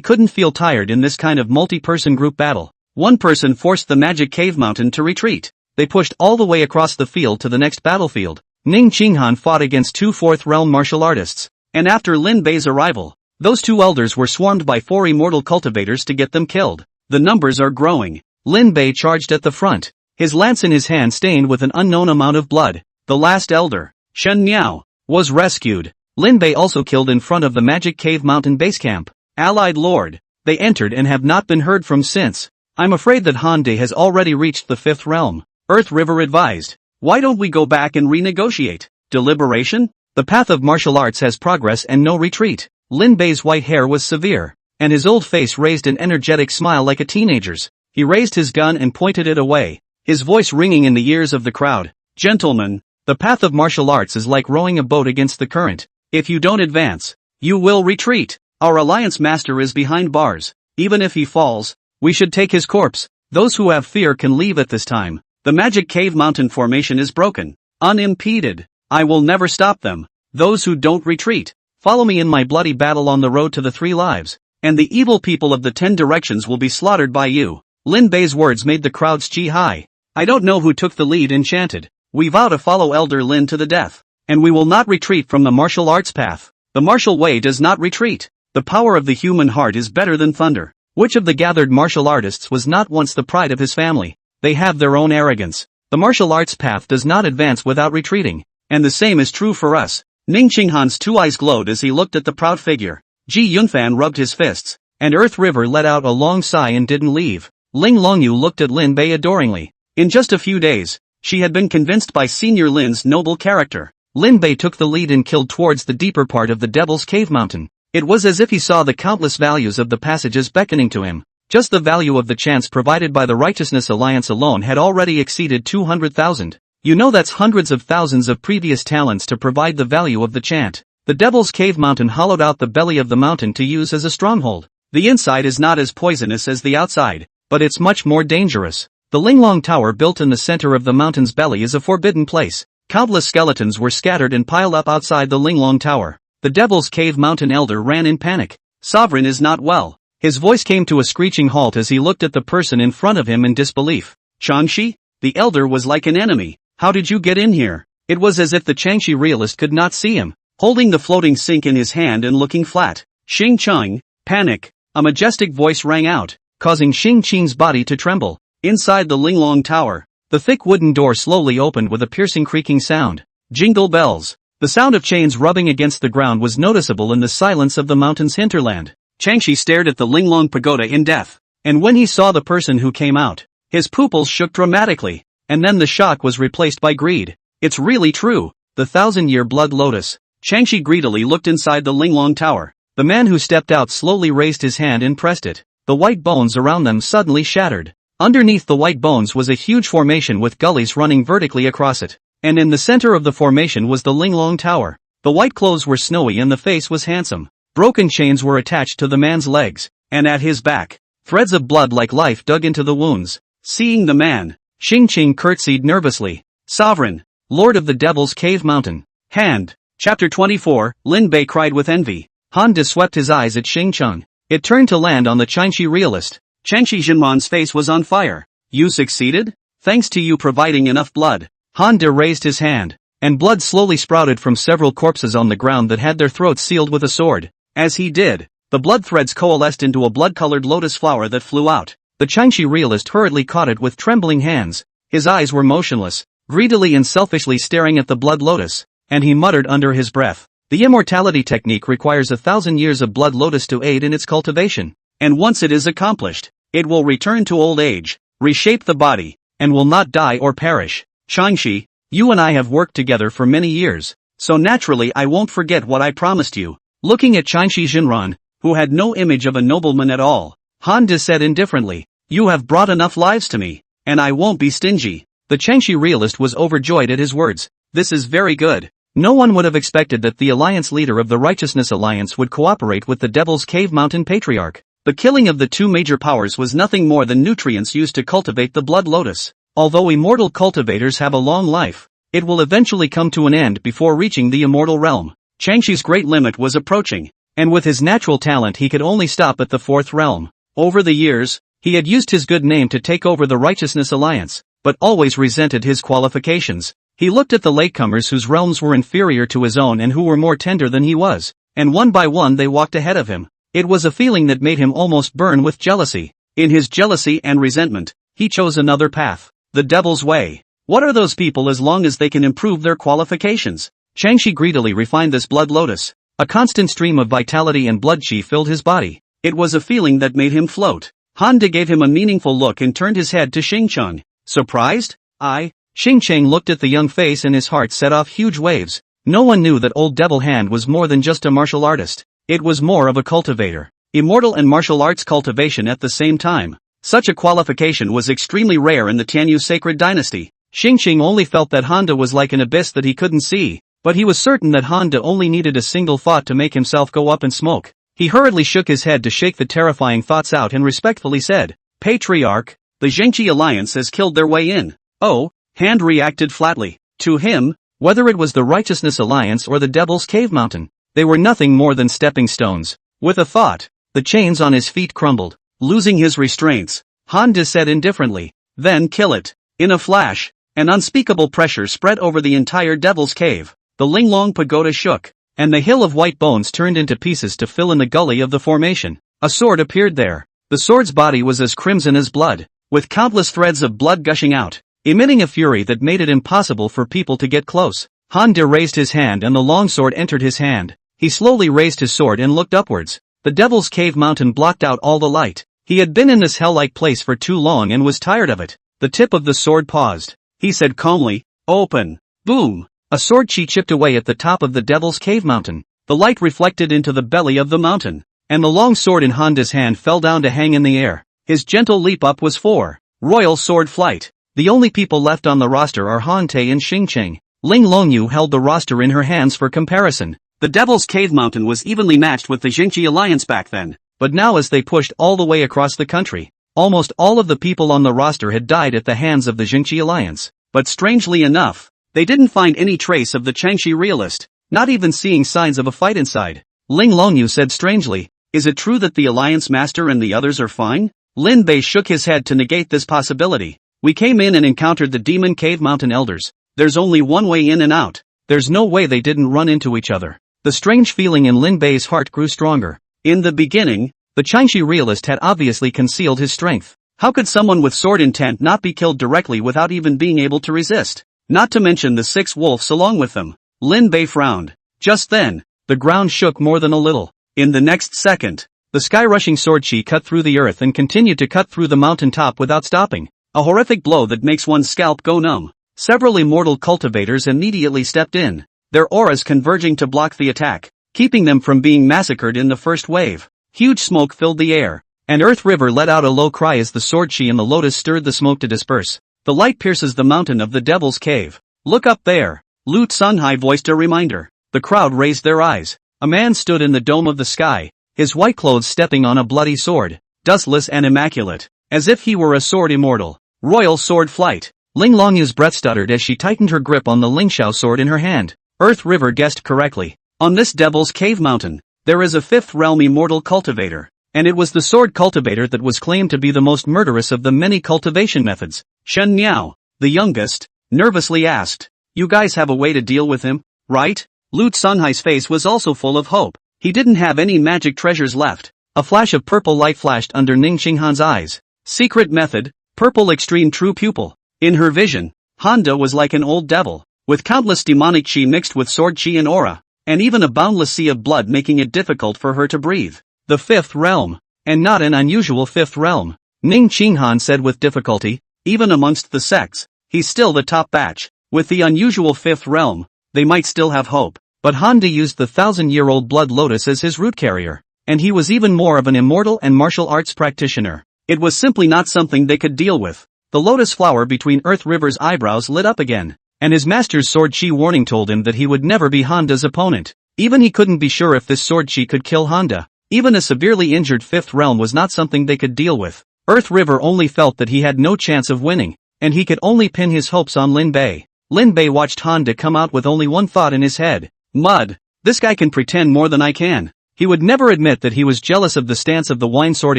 couldn't feel tired in this kind of multi-person group battle. One person forced the Magic Cave Mountain to retreat. They pushed all the way across the field to the next battlefield. Ning Qinghan fought against 2 4th realm martial artists, and after Lin Bei's arrival, those 2 elders were swarmed by 4 immortal cultivators to get them killed. The numbers are growing. Lin Bei charged at the front, his lance in his hand stained with an unknown amount of blood. The last elder, Shen Niao, was rescued. Lin Bei also killed in front of the Magic Cave Mountain base camp. Allied Lord. They entered and have not been heard from since. I'm afraid that Han De has already reached the 5th realm. Earth River advised. Why don't we go back and renegotiate? Deliberation? The path of martial arts has progress and no retreat. Lin Bei's white hair was severe, and his old face raised an energetic smile like a teenager's. He raised his gun and pointed it away, his voice ringing in the ears of the crowd. Gentlemen, the path of martial arts is like rowing a boat against the current. If you don't advance, you will retreat. Our alliance master is behind bars. Even if he falls, we should take his corpse. Those who have fear can leave at this time. The Magic Cave Mountain formation is broken, unimpeded. I will never stop them. Those who don't retreat, follow me in my bloody battle on the road to the 3 lives, and the evil people of the 10 directions will be slaughtered by you. Lin Bei's words made the crowd's chi high. I don't know who took the lead and chanted. We vow to follow Elder Lin to the death, and we will not retreat from the martial arts path. The martial way does not retreat. The power of the human heart is better than thunder. Which of the gathered martial artists was not once the pride of his family? They have their own arrogance. The martial arts path does not advance without retreating, and the same is true for us. Ning Qinghan's 2 eyes glowed as he looked at the proud figure. Ji Yunfan rubbed his fists, and Earth River let out a long sigh and didn't leave. Ling Longyu looked at Lin Bei adoringly. In just a few days, she had been convinced by Senior Lin's noble character. Lin Bei took the lead and killed towards the deeper part of the Devil's Cave Mountain. It was as if he saw the countless values of the passages beckoning to him. Just the value of the chants provided by the Righteousness Alliance alone had already exceeded 200,000. You know that's hundreds of thousands of previous talents to provide the value of the chant. The Devil's Cave Mountain hollowed out the belly of the mountain to use as a stronghold. The inside is not as poisonous as the outside, but it's much more dangerous. The Linglong Tower built in the center of the mountain's belly is a forbidden place. Countless skeletons were scattered and piled up outside the Linglong Tower. The Devil's Cave Mountain elder ran in panic. Sovereign is not well. His voice came to a screeching halt as he looked at the person in front of him in disbelief. Changshi? The elder was like an enemy. How did you get in here? It was as if the Changshi realist could not see him, holding the floating sink in his hand and looking flat. Xing Cheng, panic. A majestic voice rang out, causing Xing Qing's body to tremble. Inside the Linglong Tower, the thick wooden door slowly opened with a piercing creaking sound. Jingle bells. The sound of chains rubbing against the ground was noticeable in the silence of the mountain's hinterland. Changshi stared at the Linglong Pagoda in death, and when he saw the person who came out, his pupils shook dramatically, and then the shock was replaced by greed. It's really true, the 1,000-year blood lotus. Changshi greedily looked inside the Linglong Tower. The man who stepped out slowly raised his hand and pressed it. The white bones around them suddenly shattered. Underneath the white bones was a huge formation with gullies running vertically across it, and in the center of the formation was the Linglong Tower. The white clothes were snowy and the face was handsome. Broken chains were attached to the man's legs, and at his back, threads of blood like life dug into the wounds. Seeing the man, Xing Qing curtsied nervously. Sovereign, Lord of the Devil's Cave Mountain. Hand. Chapter 24, Lin Bei cried with envy. Han De swept his eyes at Xing Qing. It turned to land on the Changshi realist. Changshi Jinmon's face was on fire. You succeeded? Thanks to you providing enough blood. Han De raised his hand, and blood slowly sprouted from several corpses on the ground that had their throats sealed with a sword. As he did, the blood threads coalesced into a blood-colored lotus flower that flew out. The Changshi realist hurriedly caught it with trembling hands. His eyes were motionless, greedily and selfishly staring at the blood lotus, and he muttered under his breath. The immortality technique requires 1,000 years of blood lotus to aid in its cultivation, and once it is accomplished, it will return to old age, reshape the body, and will not die or perish. Changshi, you and I have worked together for many years, so naturally I won't forget what I promised you. Looking at Qingshi Jinran, who had no image of a nobleman at all, Han De said indifferently, "You have brought enough lives to me, and I won't be stingy." The Qingshi realist was overjoyed at his words. This is very good. No one would have expected that the alliance leader of the Righteousness Alliance would cooperate with the Devil's Cave Mountain Patriarch. The killing of the two major powers was nothing more than nutrients used to cultivate the Blood Lotus. Although immortal cultivators have a long life, it will eventually come to an end before reaching the immortal realm. Qingshi's great limit was approaching, and with his natural talent he could only stop at the fourth realm. Over the years, he had used his good name to take over the Righteousness Alliance, but always resented his qualifications. He looked at the latecomers whose realms were inferior to his own and who were more tender than he was, and one by one they walked ahead of him. It was a feeling that made him almost burn with jealousy. In his jealousy and resentment, he chose another path. The devil's way. What are those people as long as they can improve their qualifications? Qingshi greedily refined this blood lotus. A constant stream of vitality and blood chi filled his body. It was a feeling that made him float. Han De gave him a meaningful look and turned his head to Xingqiang. Surprised? Xingqiang looked at the young face and his heart set off huge waves. No one knew that old Devil Hand was more than just a martial artist. It was more of a cultivator. Immortal and martial arts cultivation at the same time. Such a qualification was extremely rare in the Tianyu sacred dynasty. Xingqiang only felt that Han De was like an abyss that he couldn't see, but he was certain that Han De only needed a single thought to make himself go up in smoke. He hurriedly shook his head to shake the terrifying thoughts out and respectfully said, "Patriarch, the Zhengqi alliance has killed their way in." "Oh," Hand reacted flatly. To him, whether it was the Righteousness Alliance or the Devil's Cave Mountain, they were nothing more than stepping stones. With a thought, the chains on his feet crumbled. Losing his restraints, Han De said indifferently, "Then kill it." In a flash, an unspeakable pressure spread over the entire Devil's Cave. The Linglong Pagoda shook, and the hill of white bones turned into pieces to fill in the gully of the formation. A sword appeared there. The sword's body was as crimson as blood, with countless threads of blood gushing out, emitting a fury that made it impossible for people to get close. Han De raised his hand and the long sword entered his hand. He slowly raised his sword and looked upwards. The Devil's Cave Mountain blocked out all the light. He had been in this hell-like place for too long and was tired of it. The tip of the sword paused. He said calmly, "Open." Boom! A sword chi chipped away at the top of the Devil's Cave Mountain. The light reflected into the belly of the mountain, and the long sword in Han De's hand fell down to hang in the air. His gentle leap up was for royal sword flight. The only people left on the roster are Han Te and Xingqiang. Ling Longyu held the roster in her hands for comparison. The Devil's Cave Mountain was evenly matched with the Zhengqi alliance back then, but now as they pushed all the way across the country, almost all of the people on the roster had died at the hands of the Zhengqi alliance. But strangely enough, they didn't find any trace of the Qingshi realist, not even seeing signs of a fight inside. Ling Longyu said strangely, "Is it true that the alliance master and the others are fine?" Lin Bei shook his head to negate this possibility. "We came in and encountered the Demon Cave Mountain elders. There's only one way in and out. There's no way they didn't run into each other." The strange feeling in Lin Bei's heart grew stronger. In the beginning, the Qingshi realist had obviously concealed his strength. How could someone with sword intent not be killed directly without even being able to resist? Not to mention the 6 wolves along with them. Lin Bei frowned. Just then, the ground shook more than a little. In the next second, the sky-rushing sword chi cut through the earth and continued to cut through the mountain top without stopping. A horrific blow that makes one's scalp go numb. Several immortal cultivators immediately stepped in, their auras converging to block the attack, keeping them from being massacred in the first wave. Huge smoke filled the air, and Earth River let out a low cry as the sword chi in the lotus stirred the smoke to disperse. The light pierces the mountain of the Devil's Cave. "Look up there," Lu Tsunhai voiced a reminder. The crowd raised their eyes. A man stood in the dome of the sky, his white clothes stepping on a bloody sword, dustless and immaculate, as if he were a sword immortal. Royal sword flight. Ling Longyu's breath stuttered as she tightened her grip on the Lingxiao sword in her hand. Earth River guessed correctly. On this Devil's Cave Mountain, there is a 5th realm immortal cultivator, and it was the sword cultivator that was claimed to be the most murderous of the many cultivation methods. Shen Niao, the youngest, nervously asked, "You guys have a way to deal with him, right?" Lu Tsunhai's face was also full of hope. He didn't have any magic treasures left. A flash of purple light flashed under Ning Qinghan's eyes. Secret method, purple extreme true pupil. In her vision, Han De was like an old devil, with countless demonic chi mixed with sword chi and aura, and even a boundless sea of blood making it difficult for her to breathe. The 5th realm, and not an unusual 5th realm, Ning Qinghan said with difficulty. Even amongst the sects, he's still the top batch. With the unusual 5th realm, they might still have hope. But Honda used the 1,000-year-old blood lotus as his root carrier, and he was even more of an immortal and martial arts practitioner. It was simply not something they could deal with. The lotus flower between Earth River's eyebrows lit up again, and his master's sword chi warning told him that he would never be Honda's opponent. Even he couldn't be sure if this sword chi could kill Honda. Even a severely injured fifth realm was not something they could deal with. Earth River only felt that he had no chance of winning, and he could only pin his hopes on Lin Bei. Lin Bei watched Honda come out with only one thought in his head. Mud. This guy can pretend more than I can. He would never admit that he was jealous of the stance of the wine sword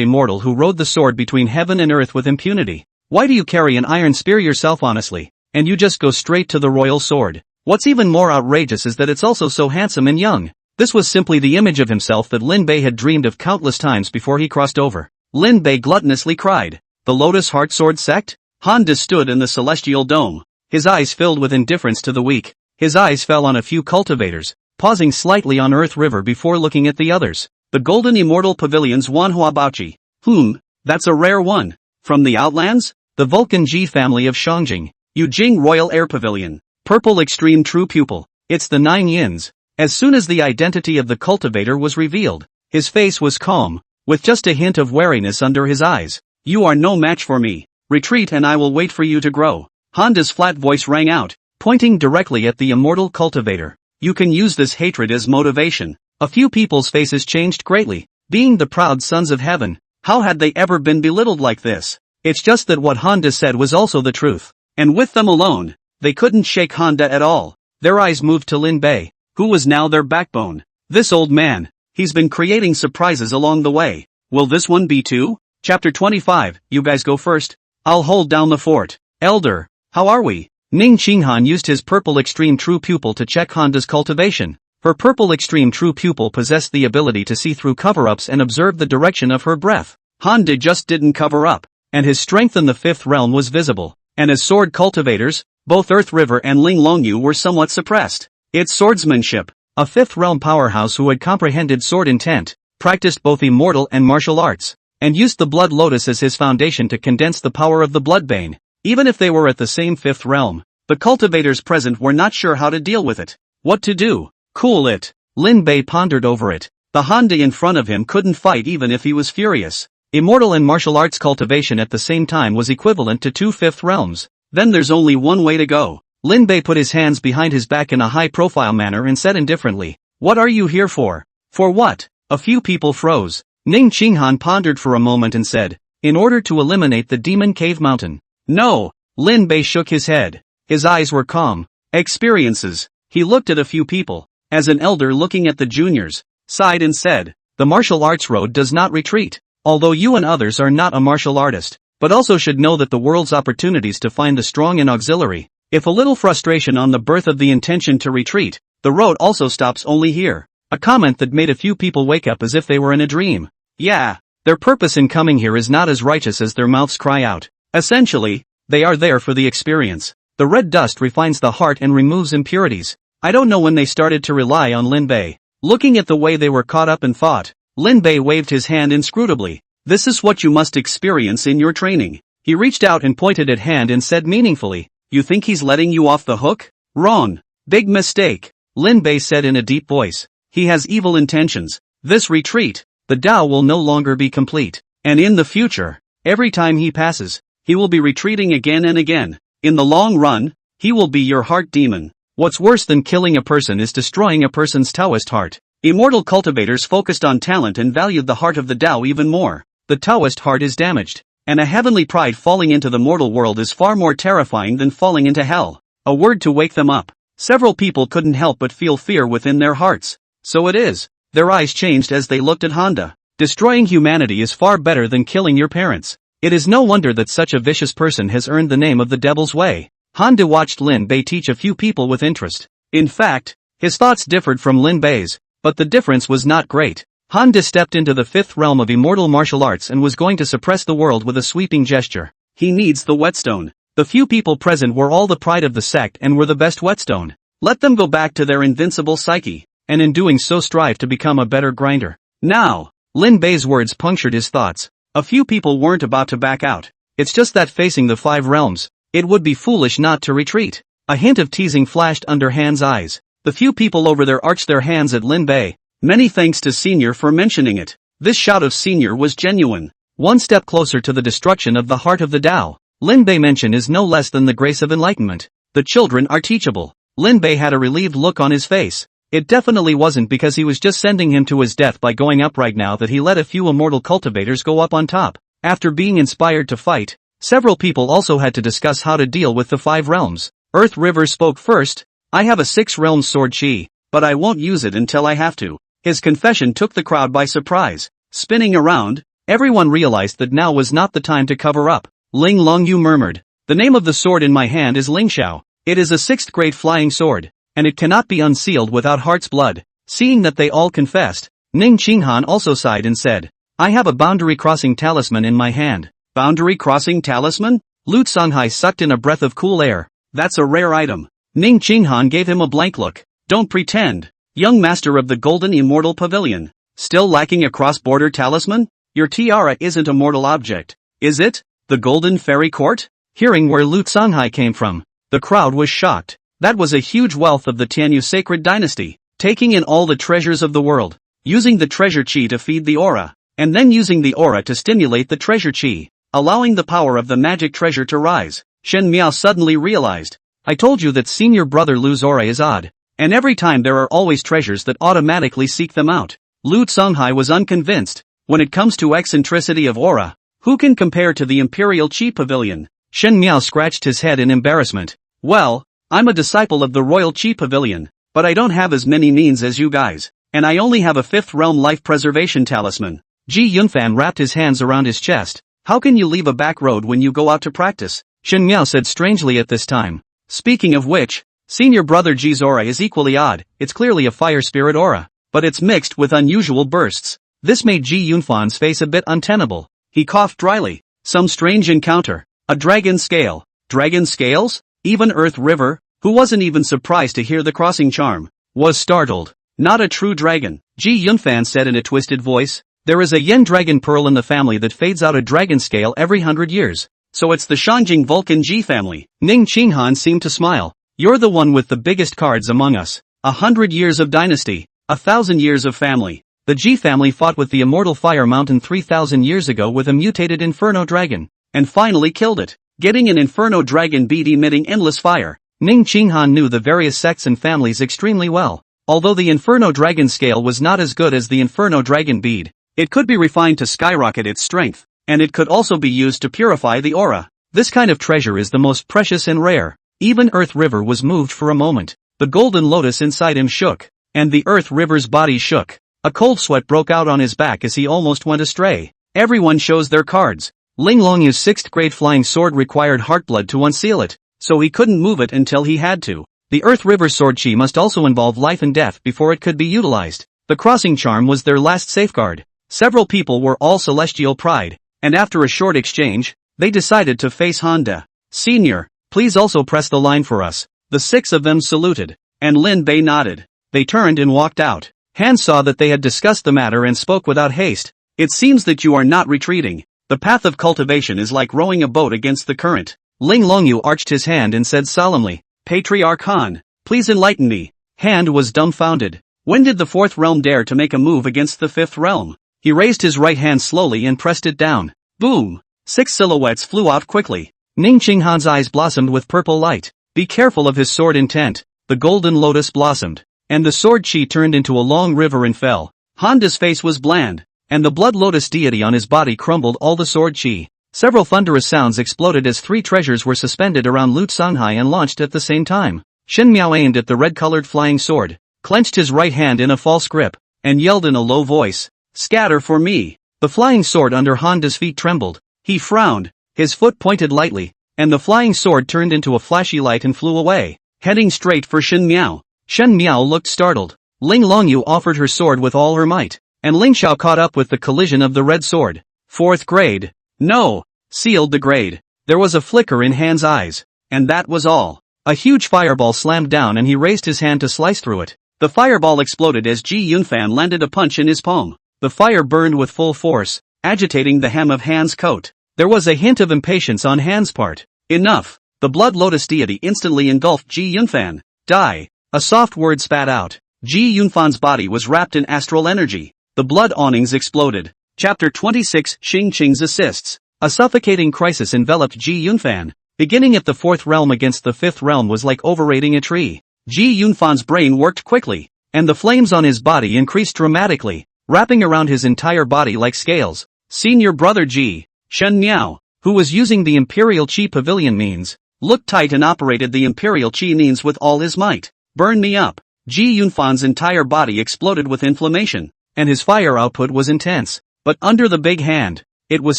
immortal who rode the sword between heaven and earth with impunity. Why do you carry an iron spear yourself honestly, and you just go straight to the royal sword? What's even more outrageous is that it's also so handsome and young. This was simply the image of himself that Lin Bei had dreamed of countless times before he crossed over. Lin Bei gluttonously cried. The Lotus Heart Sword sect? Honda stood in the celestial dome. His eyes filled with indifference to the weak. His eyes fell on a few cultivators, pausing slightly on Earth River before looking at the others. The Golden Immortal Pavilion's manhwa baochi. That's a rare one. From the Outlands? The Vulcan G family of Shangjing. Yujing Royal Air Pavilion. Purple Extreme True Pupil. It's the 9 yins. As soon as the identity of the cultivator was revealed, his face was calm, with just a hint of wariness under his eyes. You are no match for me. Retreat and I will wait for you to grow. Honda's flat voice rang out, pointing directly at the immortal cultivator. You can use this hatred as motivation. A few people's faces changed greatly. Being the proud sons of heaven, how had they ever been belittled like this? It's just that what Honda said was also the truth. And with them alone, they couldn't shake Honda at all. Their eyes moved to Lin Bei, who was now their backbone. This old man, he's been creating surprises along the way. Will this one be too? Chapter 25, you guys go first. I'll hold down the fort. Elder, how are we? Ning Qinghan used his purple extreme true pupil to check Honda's cultivation. Her purple extreme true pupil possessed the ability to see through cover-ups and observe the direction of her breath. Honda just didn't cover up, and his strength in the fifth realm was visible. And as sword cultivators, both Earth River and Ling Longyu were somewhat suppressed. It's swordsmanship. A fifth realm powerhouse who had comprehended sword intent, practiced both immortal and martial arts, and used the blood lotus as his foundation to condense the power of the bloodbane. Even if they were at the same fifth realm, the cultivators present were not sure how to deal with it. What to do? Cool it. Lin Bei pondered over it. The Honda in front of him couldn't fight even if he was furious. Immortal and martial arts cultivation at the same time was equivalent to 2 fifth realms. Then there's only one way to go. Lin Bei put his hands behind his back in a high-profile manner and said indifferently, "What are you here for?" "For what?" A few people froze. Ning Qinghan pondered for a moment and said, "In order to eliminate the demon cave mountain." "No." Lin Bei shook his head. His eyes were calm. "Experiences." He looked at a few people, as an elder looking at the juniors, sighed and said, "The martial arts road does not retreat. Although you and others are not a martial artist, but also should know that the world's opportunities to find the strong and auxiliary. If a little frustration on the birth of the intention to retreat, the road also stops only here." A comment that made a few people wake up as if they were in a dream. Yeah, their purpose in coming here is not as righteous as their mouths cry out. Essentially, they are there for the experience. The red dust refines the heart and removes impurities. I don't know when they started to rely on Lin Bei. Looking at the way they were caught up in thought, Lin Bei waved his hand inscrutably. "This is what you must experience in your training." He reached out and pointed at Hand and said meaningfully, "You think he's letting you off the hook? Wrong. Big mistake." Lin Bei said in a deep voice. "He has evil intentions. This retreat, the Tao will no longer be complete. And in the future, every time he passes, he will be retreating again and again. In the long run, he will be your heart demon. What's worse than killing a person is destroying a person's Taoist heart." Immortal cultivators focused on talent and valued the heart of the Tao even more. The Taoist heart is damaged, and a heavenly pride falling into the mortal world is far more terrifying than falling into hell. A word to wake them up. Several people couldn't help but feel fear within their hearts. So it is. Their eyes changed as they looked at Honda. Destroying humanity is far better than killing your parents. It is no wonder that such a vicious person has earned the name of the Devil's Way. Honda watched Lin Bei teach a few people with interest. In fact, his thoughts differed from Lin Bei's, but the difference was not great. Honda stepped into the fifth realm of immortal martial arts and was going to suppress the world with a sweeping gesture. He needs the whetstone. The few people present were all the pride of the sect and were the best whetstone. Let them go back to their invincible psyche, and in doing so strive to become a better grinder. Now, Lin Bei's words punctured his thoughts. A few people weren't about to back out. It's just that facing the 5 realms, it would be foolish not to retreat. A hint of teasing flashed under Han's eyes. The few people over there arched their hands at Lin Bei. Many thanks to Senior for mentioning it. This shout of Senior was genuine. One step closer to the destruction of the heart of the Tao. Lin Bei mention is no less than the grace of enlightenment. The children are teachable. Lin Bei had a relieved look on his face. It definitely wasn't because he was just sending him to his death by going up right now that he let a few immortal cultivators go up on top. After being inspired to fight, several people also had to discuss how to deal with the 5 realms. Earth River spoke first. I have a 6 realms sword chi, but I won't use it until I have to. His confession took the crowd by surprise. Spinning around, everyone realized that now was not the time to cover up. Ling Longyu murmured. The name of the sword in my hand is Lingxiao. It is a 6th grade flying sword, and it cannot be unsealed without heart's blood. Seeing that they all confessed, Ning Qinghan also sighed and said, I have a boundary-crossing talisman in my hand. Boundary-crossing talisman? Lu Songhai sucked in a breath of cool air. That's a rare item. Ning Qinghan gave him a blank look. Don't pretend. Young master of the Golden Immortal Pavilion. Still lacking a cross-border talisman? Your tiara isn't a mortal object, is it? The Golden Fairy Court? Hearing where Lu Songhai came from, the crowd was shocked. That was a huge wealth of the Tianyu sacred dynasty, taking in all the treasures of the world, using the treasure chi to feed the aura, and then using the aura to stimulate the treasure chi, allowing the power of the magic treasure to rise. Shen Miao suddenly realized. I told you that senior brother Lu's aura is odd, and every time there are always treasures that automatically seek them out. Lu Songhai was unconvinced. When it comes to eccentricity of aura, who can compare to the Imperial Chi Pavilion? Shen Miao scratched his head in embarrassment. Well, I'm a disciple of the Royal Chi Pavilion, but I don't have as many means as you guys, and I only have a 5th realm life preservation talisman. Ji Yunfan wrapped his hands around his chest. How can you leave a back road when you go out to practice? Shen Miao said strangely at this time. Speaking of which, senior brother Ji's aura is equally odd. It's clearly a fire spirit aura, but it's mixed with unusual bursts. This made Ji Yunfan's face a bit untenable. He coughed dryly. Some strange encounter. A dragon scale. Dragon scales? Even Earth River, who wasn't even surprised to hear the crossing charm, was startled. Not a true dragon, Ji Yunfan said in a twisted voice. There is a yen dragon pearl in the family that fades out a dragon scale every 100 years. So it's the Shangjing Vulcan Ji family. Ning Qinghan seemed to smile. You're the one with the biggest cards among us. 100 years of dynasty. 1,000 years of family. The Ji family fought with the immortal Fire Mountain 3,000 years ago with a mutated Inferno Dragon, and finally killed it, getting an Inferno Dragon bead emitting endless fire. Ning Qinghan knew the various sects and families extremely well. Although the Inferno Dragon scale was not as good as the Inferno Dragon bead, it could be refined to skyrocket its strength, and it could also be used to purify the aura. This kind of treasure is the most precious and rare. Even Earth River was moved for a moment. The golden lotus inside him shook, and the Earth River's body shook. A cold sweat broke out on his back as he almost went astray. Everyone shows their cards. Ling Longyu's 6th grade flying sword required heartblood to unseal it, so he couldn't move it until he had to. The Earth River sword chi must also involve life and death before it could be utilized. The crossing charm was their last safeguard. Several people were all celestial pride, and after a short exchange, they decided to face Honda. Senior, please also press the line for us. The 6 of them saluted, and Lin Bei nodded. They turned and walked out. Han saw that they had discussed the matter and spoke without haste. It seems that you are not retreating. The path of cultivation is like rowing a boat against the current. Ling Longyu arched his hand and said solemnly, Patriarch Han, please enlighten me. Han was dumbfounded. When did the 4th realm dare to make a move against the 5th realm? He raised his right hand slowly and pressed it down. Boom! 6 silhouettes flew out quickly. Ning Qinghan's eyes blossomed with purple light. Be careful of his sword intent. The golden lotus blossomed, and the sword chi turned into a long river and fell. Honda's face was bland, and the blood lotus deity on his body crumbled all the sword chi. Several thunderous sounds exploded as 3 treasures were suspended around Lu Songhai and launched at the same time. Shen Miao aimed at the red-colored flying sword, clenched his right hand in a false grip, and yelled in a low voice, Scatter for me! The flying sword under Honda's feet trembled. He frowned, his foot pointed lightly, and the flying sword turned into a flashy light and flew away, heading straight for Shen Miao. Shen Miao looked startled. Ling Longyu offered her sword with all her might, and Ling Xiao caught up with the collision of the red sword. 4th grade. No! Sealed the grade. There was a flicker in Han's eyes, and that was all. A huge fireball slammed down and he raised his hand to slice through it. The fireball exploded as Ji Yunfan landed a punch in his palm. The fire burned with full force, agitating the hem of Han's coat. There was a hint of impatience on Han's part. Enough! The blood lotus deity instantly engulfed Ji Yunfan. Die! A soft word spat out. Ji Yunfan's body was wrapped in astral energy. The blood awnings exploded. Chapter 26 Xing Qing's Assists. A suffocating crisis enveloped Ji Yunfan. Beginning at the 4th realm against the 5th realm was like overrating a tree. Ji Yunfan's brain worked quickly, and the flames on his body increased dramatically, wrapping around his entire body like scales. Senior brother Ji, Shen Miao, who was using the Imperial Qi Pavilion means, looked tight and operated the Imperial Qi means with all his might. Burn me up. Ji Yunfan's entire body exploded with inflammation, and his fire output was intense. But under the big hand, it was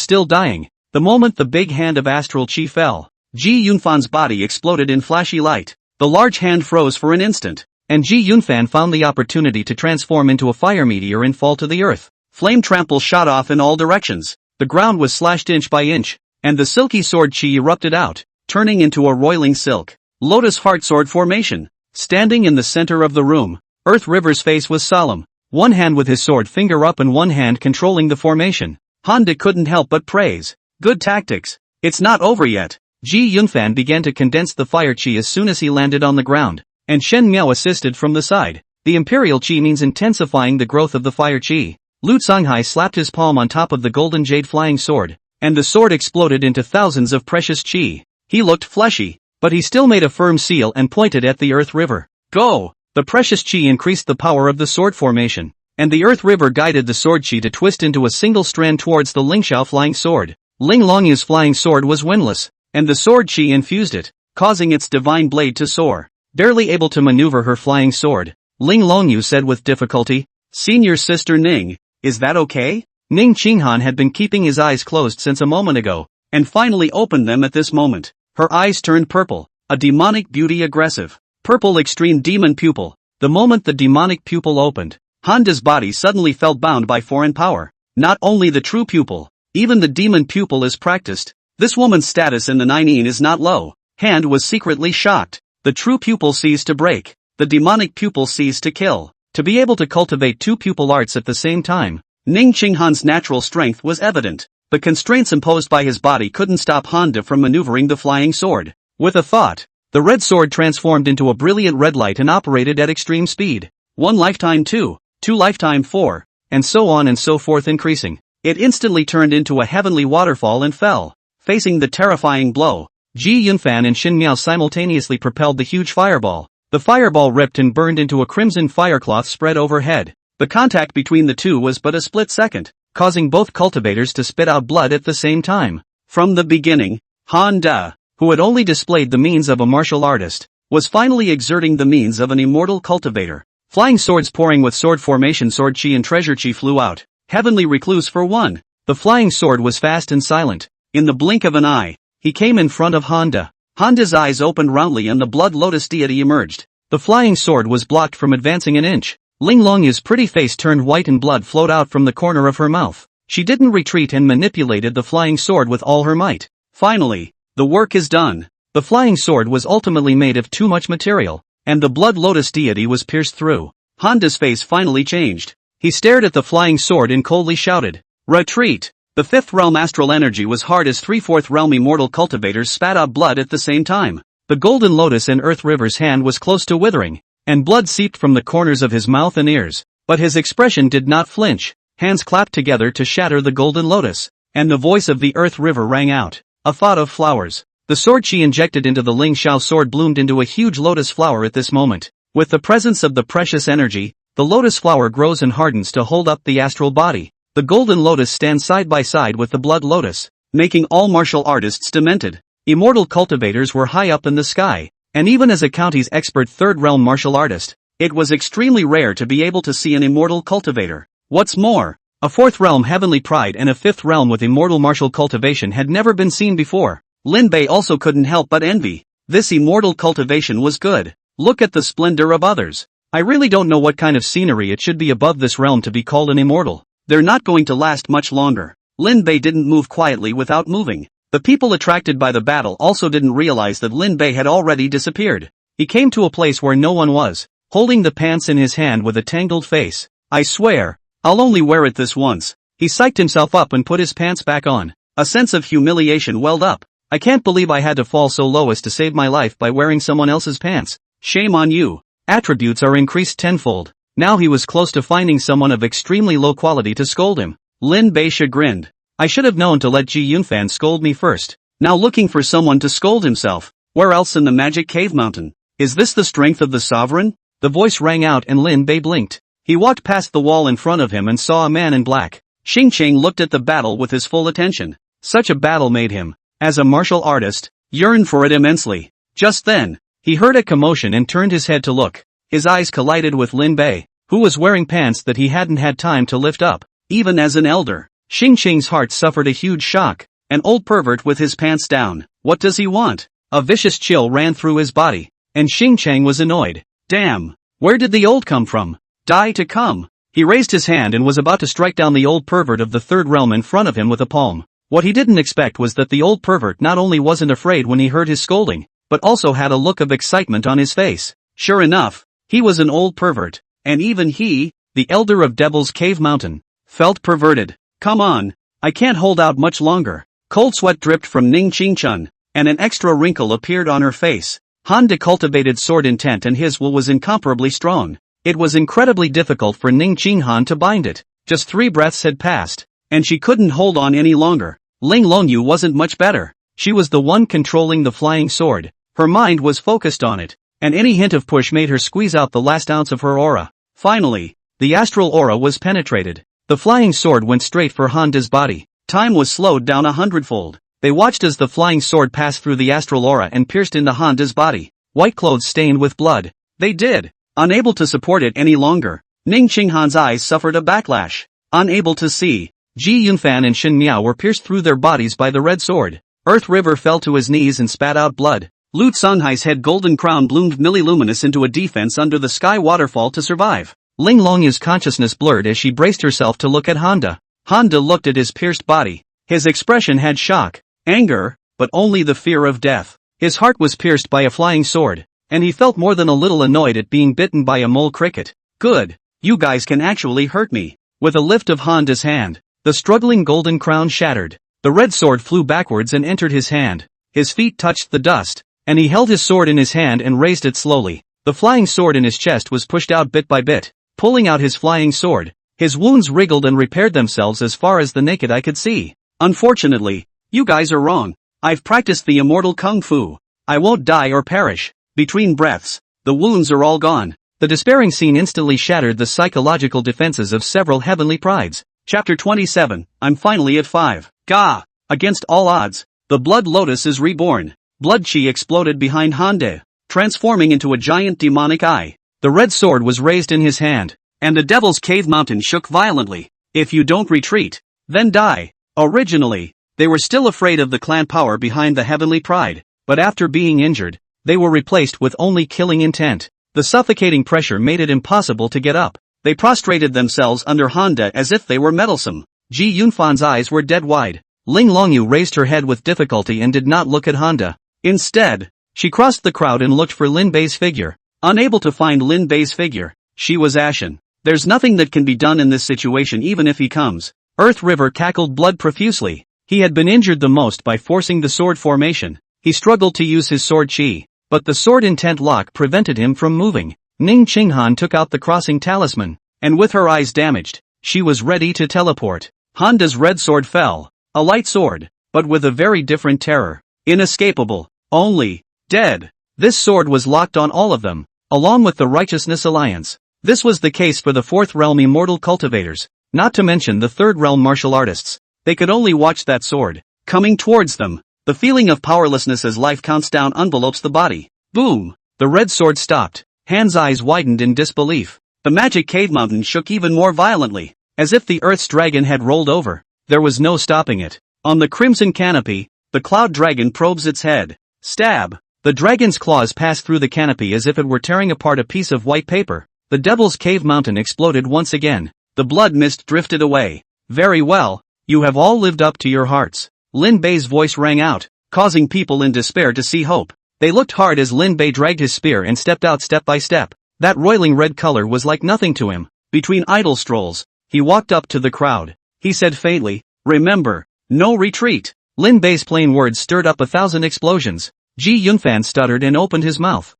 still dying. The moment the big hand of astral Qi fell, Ji Yunfan's body exploded in flashy light. The large hand froze for an instant, and Ji Yunfan found the opportunity to transform into a fire meteor and fall to the earth. Flame trample shot off in all directions. The ground was slashed inch by inch, and the silky sword Qi erupted out, turning into a roiling silk lotus heart sword formation. Standing in the center of the room, Earth River's face was solemn, one hand with his sword finger up and one hand controlling the formation. Honda couldn't help but praise. Good tactics. It's not over yet. Ji Yunfan began to condense the fire Qi as soon as he landed on the ground, and Shen Miao assisted from the side. The Imperial Qi means intensifying the growth of the fire Qi. Lu Songhai slapped his palm on top of the golden jade flying sword, and the sword exploded into thousands of precious Qi. He looked fleshy, but he still made a firm seal and pointed at the Earth River. Go! The precious Qi increased the power of the sword formation, and the Earth River guided the sword Qi to twist into a single strand towards the Lingxiao flying sword. Ling Longyu's flying sword was windless, and the sword Qi infused it, causing its divine blade to soar. Barely able to maneuver her flying sword, Ling Longyu said with difficulty, "Senior sister Ning, is that okay?" Ning Qinghan had been keeping his eyes closed since a moment ago, and finally opened them at this moment. Her eyes turned purple, a demonic beauty aggressive. Purple extreme demon pupil. The moment the demonic pupil opened, Honda's body suddenly felt bound by foreign power. Not only the true pupil, even the demon pupil is practiced. This woman's status in the Ninein is not low. Hand was secretly shocked. The true pupil ceased to break. The demonic pupil ceased to kill. To be able to cultivate two pupil arts at the same time, Ning Qinghan's natural strength was evident. The constraints imposed by his body couldn't stop Honda from maneuvering the flying sword. With a thought, the red sword transformed into a brilliant red light and operated at extreme speed. 1 lifetime 2, 2 lifetime 4, and so on and so forth increasing. It instantly turned into a heavenly waterfall and fell. Facing the terrifying blow, Ji Yunfan and Shen Miao simultaneously propelled the huge fireball. The fireball ripped and burned into a crimson firecloth spread overhead. The contact between the two was but a split second, causing both cultivators to spit out blood at the same time. From the beginning, Honda, who had only displayed the means of a martial artist, was finally exerting the means of an immortal cultivator. Flying swords pouring with sword formation sword Qi and treasure Qi flew out. Heavenly recluse for one. The flying sword was fast and silent. In the blink of an eye, he came in front of Honda. Honda's eyes opened roundly and the blood lotus deity emerged. The flying sword was blocked from advancing an inch. Ling Longyu's pretty face turned white and blood flowed out from the corner of her mouth. She didn't retreat and manipulated the flying sword with all her might. Finally, the work is done. The flying sword was ultimately made of too much material, and the blood lotus deity was pierced through. Honda's face finally changed. He stared at the flying sword and coldly shouted, "Retreat!" The 5th realm astral energy was hard as 3/4 realm immortal cultivators spat out blood at the same time. The golden lotus in Earth River's hand was close to withering, and blood seeped from the corners of his mouth and ears. But his expression did not flinch. Hands clapped together to shatter the golden lotus, and the voice of the Earth River rang out. A thought of flowers. The sword Qi injected into the Ling Xiao sword bloomed into a huge lotus flower at this moment. With the presence of the precious energy, the lotus flower grows and hardens to hold up the astral body. The golden lotus stands side by side with the blood lotus, making all martial artists demented. Immortal cultivators were high up in the sky, and even as a county's expert 3rd realm martial artist, it was extremely rare to be able to see an immortal cultivator. What's more, a 4th realm heavenly pride and a 5th realm with immortal martial cultivation had never been seen before. Lin Bei also couldn't help but envy. This immortal cultivation was good. Look at the splendor of others. I really don't know what kind of scenery it should be above this realm to be called an immortal. They're not going to last much longer. Lin Bei didn't move quietly without moving. The people attracted by the battle also didn't realize that Lin Bei had already disappeared. He came to a place where no one was, holding the pants in his hand with a tangled face. "I swear, I'll only wear it this once." He psyched himself up and put his pants back on. A sense of humiliation welled up. "I can't believe I had to fall so low as to save my life by wearing someone else's pants. Shame on you." attributes are increased tenfold. Now he was close to finding someone of extremely low quality to scold him. Lin Bei chagrined. I should have known to let Ji Yunfan scold me first. Now looking for someone to scold himself. Where else in the magic cave mountain? Is this the strength of the sovereign? The voice rang out and Lin Bei blinked. He walked past the wall in front of him and saw a man in black. Xing Cheng looked at the battle with his full attention. Such a battle made him, as a martial artist, yearn for it immensely. Just then, he heard a commotion and turned his head to look. His eyes collided with Lin Bei, who was wearing pants that he hadn't had time to lift up, even as an elder. Xing Cheng's heart suffered a huge shock. An old pervert with his pants down. What does he want? A vicious chill ran through his body, and Xing Cheng was annoyed. Damn! Where did the old come from? Die to come! He raised his hand and was about to strike down the old pervert of the third realm in front of him with a palm. What he didn't expect was that the old pervert not only wasn't afraid when he heard his scolding, but also had a look of excitement on his face. Sure enough, he was an old pervert, and even he, the elder of Devil's Cave Mountain, felt perverted. Come on, I can't hold out much longer. Cold sweat dripped from Ning Qingchun, and an extra wrinkle appeared on her face. Han De cultivated sword intent and his will was incomparably strong. It was incredibly difficult for Ning Qinghan to bind it. Just 3 breaths had passed, and she couldn't hold on any longer. Ling Longyu wasn't much better. She was the one controlling the flying sword. Her mind was focused on it, and any hint of push made her squeeze out the last ounce of her aura. Finally, the astral aura was penetrated. The flying sword went straight for Han De's body. Time was slowed down 100-fold. They watched as the flying sword passed through the astral aura and pierced into Han De's body. White clothes stained with blood. They did. Unable to support it any longer, Ning Qinghan's eyes suffered a backlash. Unable to see, Ji Yunfan and Shen Miao were pierced through their bodies by the red sword. Earth River fell to his knees and spat out blood. Lu Songhai's head golden crown bloomed milliluminous into a defense under the sky waterfall to survive. Ling Longyu's consciousness blurred as she braced herself to look at Honda. Honda looked at his pierced body. His expression had shock, anger, but only the fear of death. His heart was pierced by a flying sword, and he felt more than a little annoyed at being bitten by a mole cricket. Good, you guys can actually hurt me. With a lift of Honda's hand, the struggling golden crown shattered. The red sword flew backwards and entered his hand. His feet touched the dust, and he held his sword in his hand and raised it slowly. The flying sword in his chest was pushed out bit by bit, pulling out his flying sword. His wounds wriggled and repaired themselves as far as the naked eye could see. Unfortunately, you guys are wrong. I've practiced the immortal kung fu. I won't die or perish. Between breaths, the wounds are all gone. The despairing scene instantly shattered the psychological defenses of several heavenly prides. Chapter 27, I'm finally at 5. Gah! Against all odds, the Blood Lotus is reborn. Blood chi exploded behind Hande, transforming into a giant demonic eye. The red sword was raised in his hand, and the Devil's Cave Mountain shook violently. If you don't retreat, then die. Originally, they were still afraid of the clan power behind the heavenly pride, but after being injured, they were replaced with only killing intent. The suffocating pressure made it impossible to get up. They prostrated themselves under Honda as if they were meddlesome. Ji Yunfan's eyes were dead wide. Ling Longyu raised her head with difficulty and did not look at Honda. Instead, she crossed the crowd and looked for Lin Bei's figure. Unable to find Lin Bei's figure, she was ashen. There's nothing that can be done in this situation even if he comes. Earth River cackled blood profusely. He had been injured the most by forcing the sword formation. He struggled to use his sword chi, but the sword intent lock prevented him from moving. Ning Qinghan took out the crossing talisman, and with her eyes damaged, she was ready to teleport. Honda's red sword fell, a light sword, but with a very different terror. Inescapable, only, dead. This sword was locked on all of them, along with the Righteousness Alliance. This was the case for the Fourth Realm immortal cultivators, not to mention the Third Realm martial artists. They could only watch that sword coming towards them. The feeling of powerlessness as life counts down envelopes the body. Boom! The red sword stopped. Han's eyes widened in disbelief. The magic cave mountain shook even more violently, as if the earth's dragon had rolled over. There was no stopping it. On the crimson canopy, the cloud dragon probes its head. Stab! The dragon's claws passed through the canopy as if it were tearing apart a piece of white paper. The Devil's Cave Mountain exploded once again. The blood mist drifted away. Very well, you have all lived up to your hearts. Lin Bei's voice rang out, causing people in despair to see hope. They looked hard as Lin Bei dragged his spear and stepped out step by step. That roiling red color was like nothing to him. Between idle strolls, he walked up to the crowd. He said faintly, "Remember, no retreat." Lin Bei's plain words stirred up 1,000 explosions. Ji Yunfan stuttered and opened his mouth.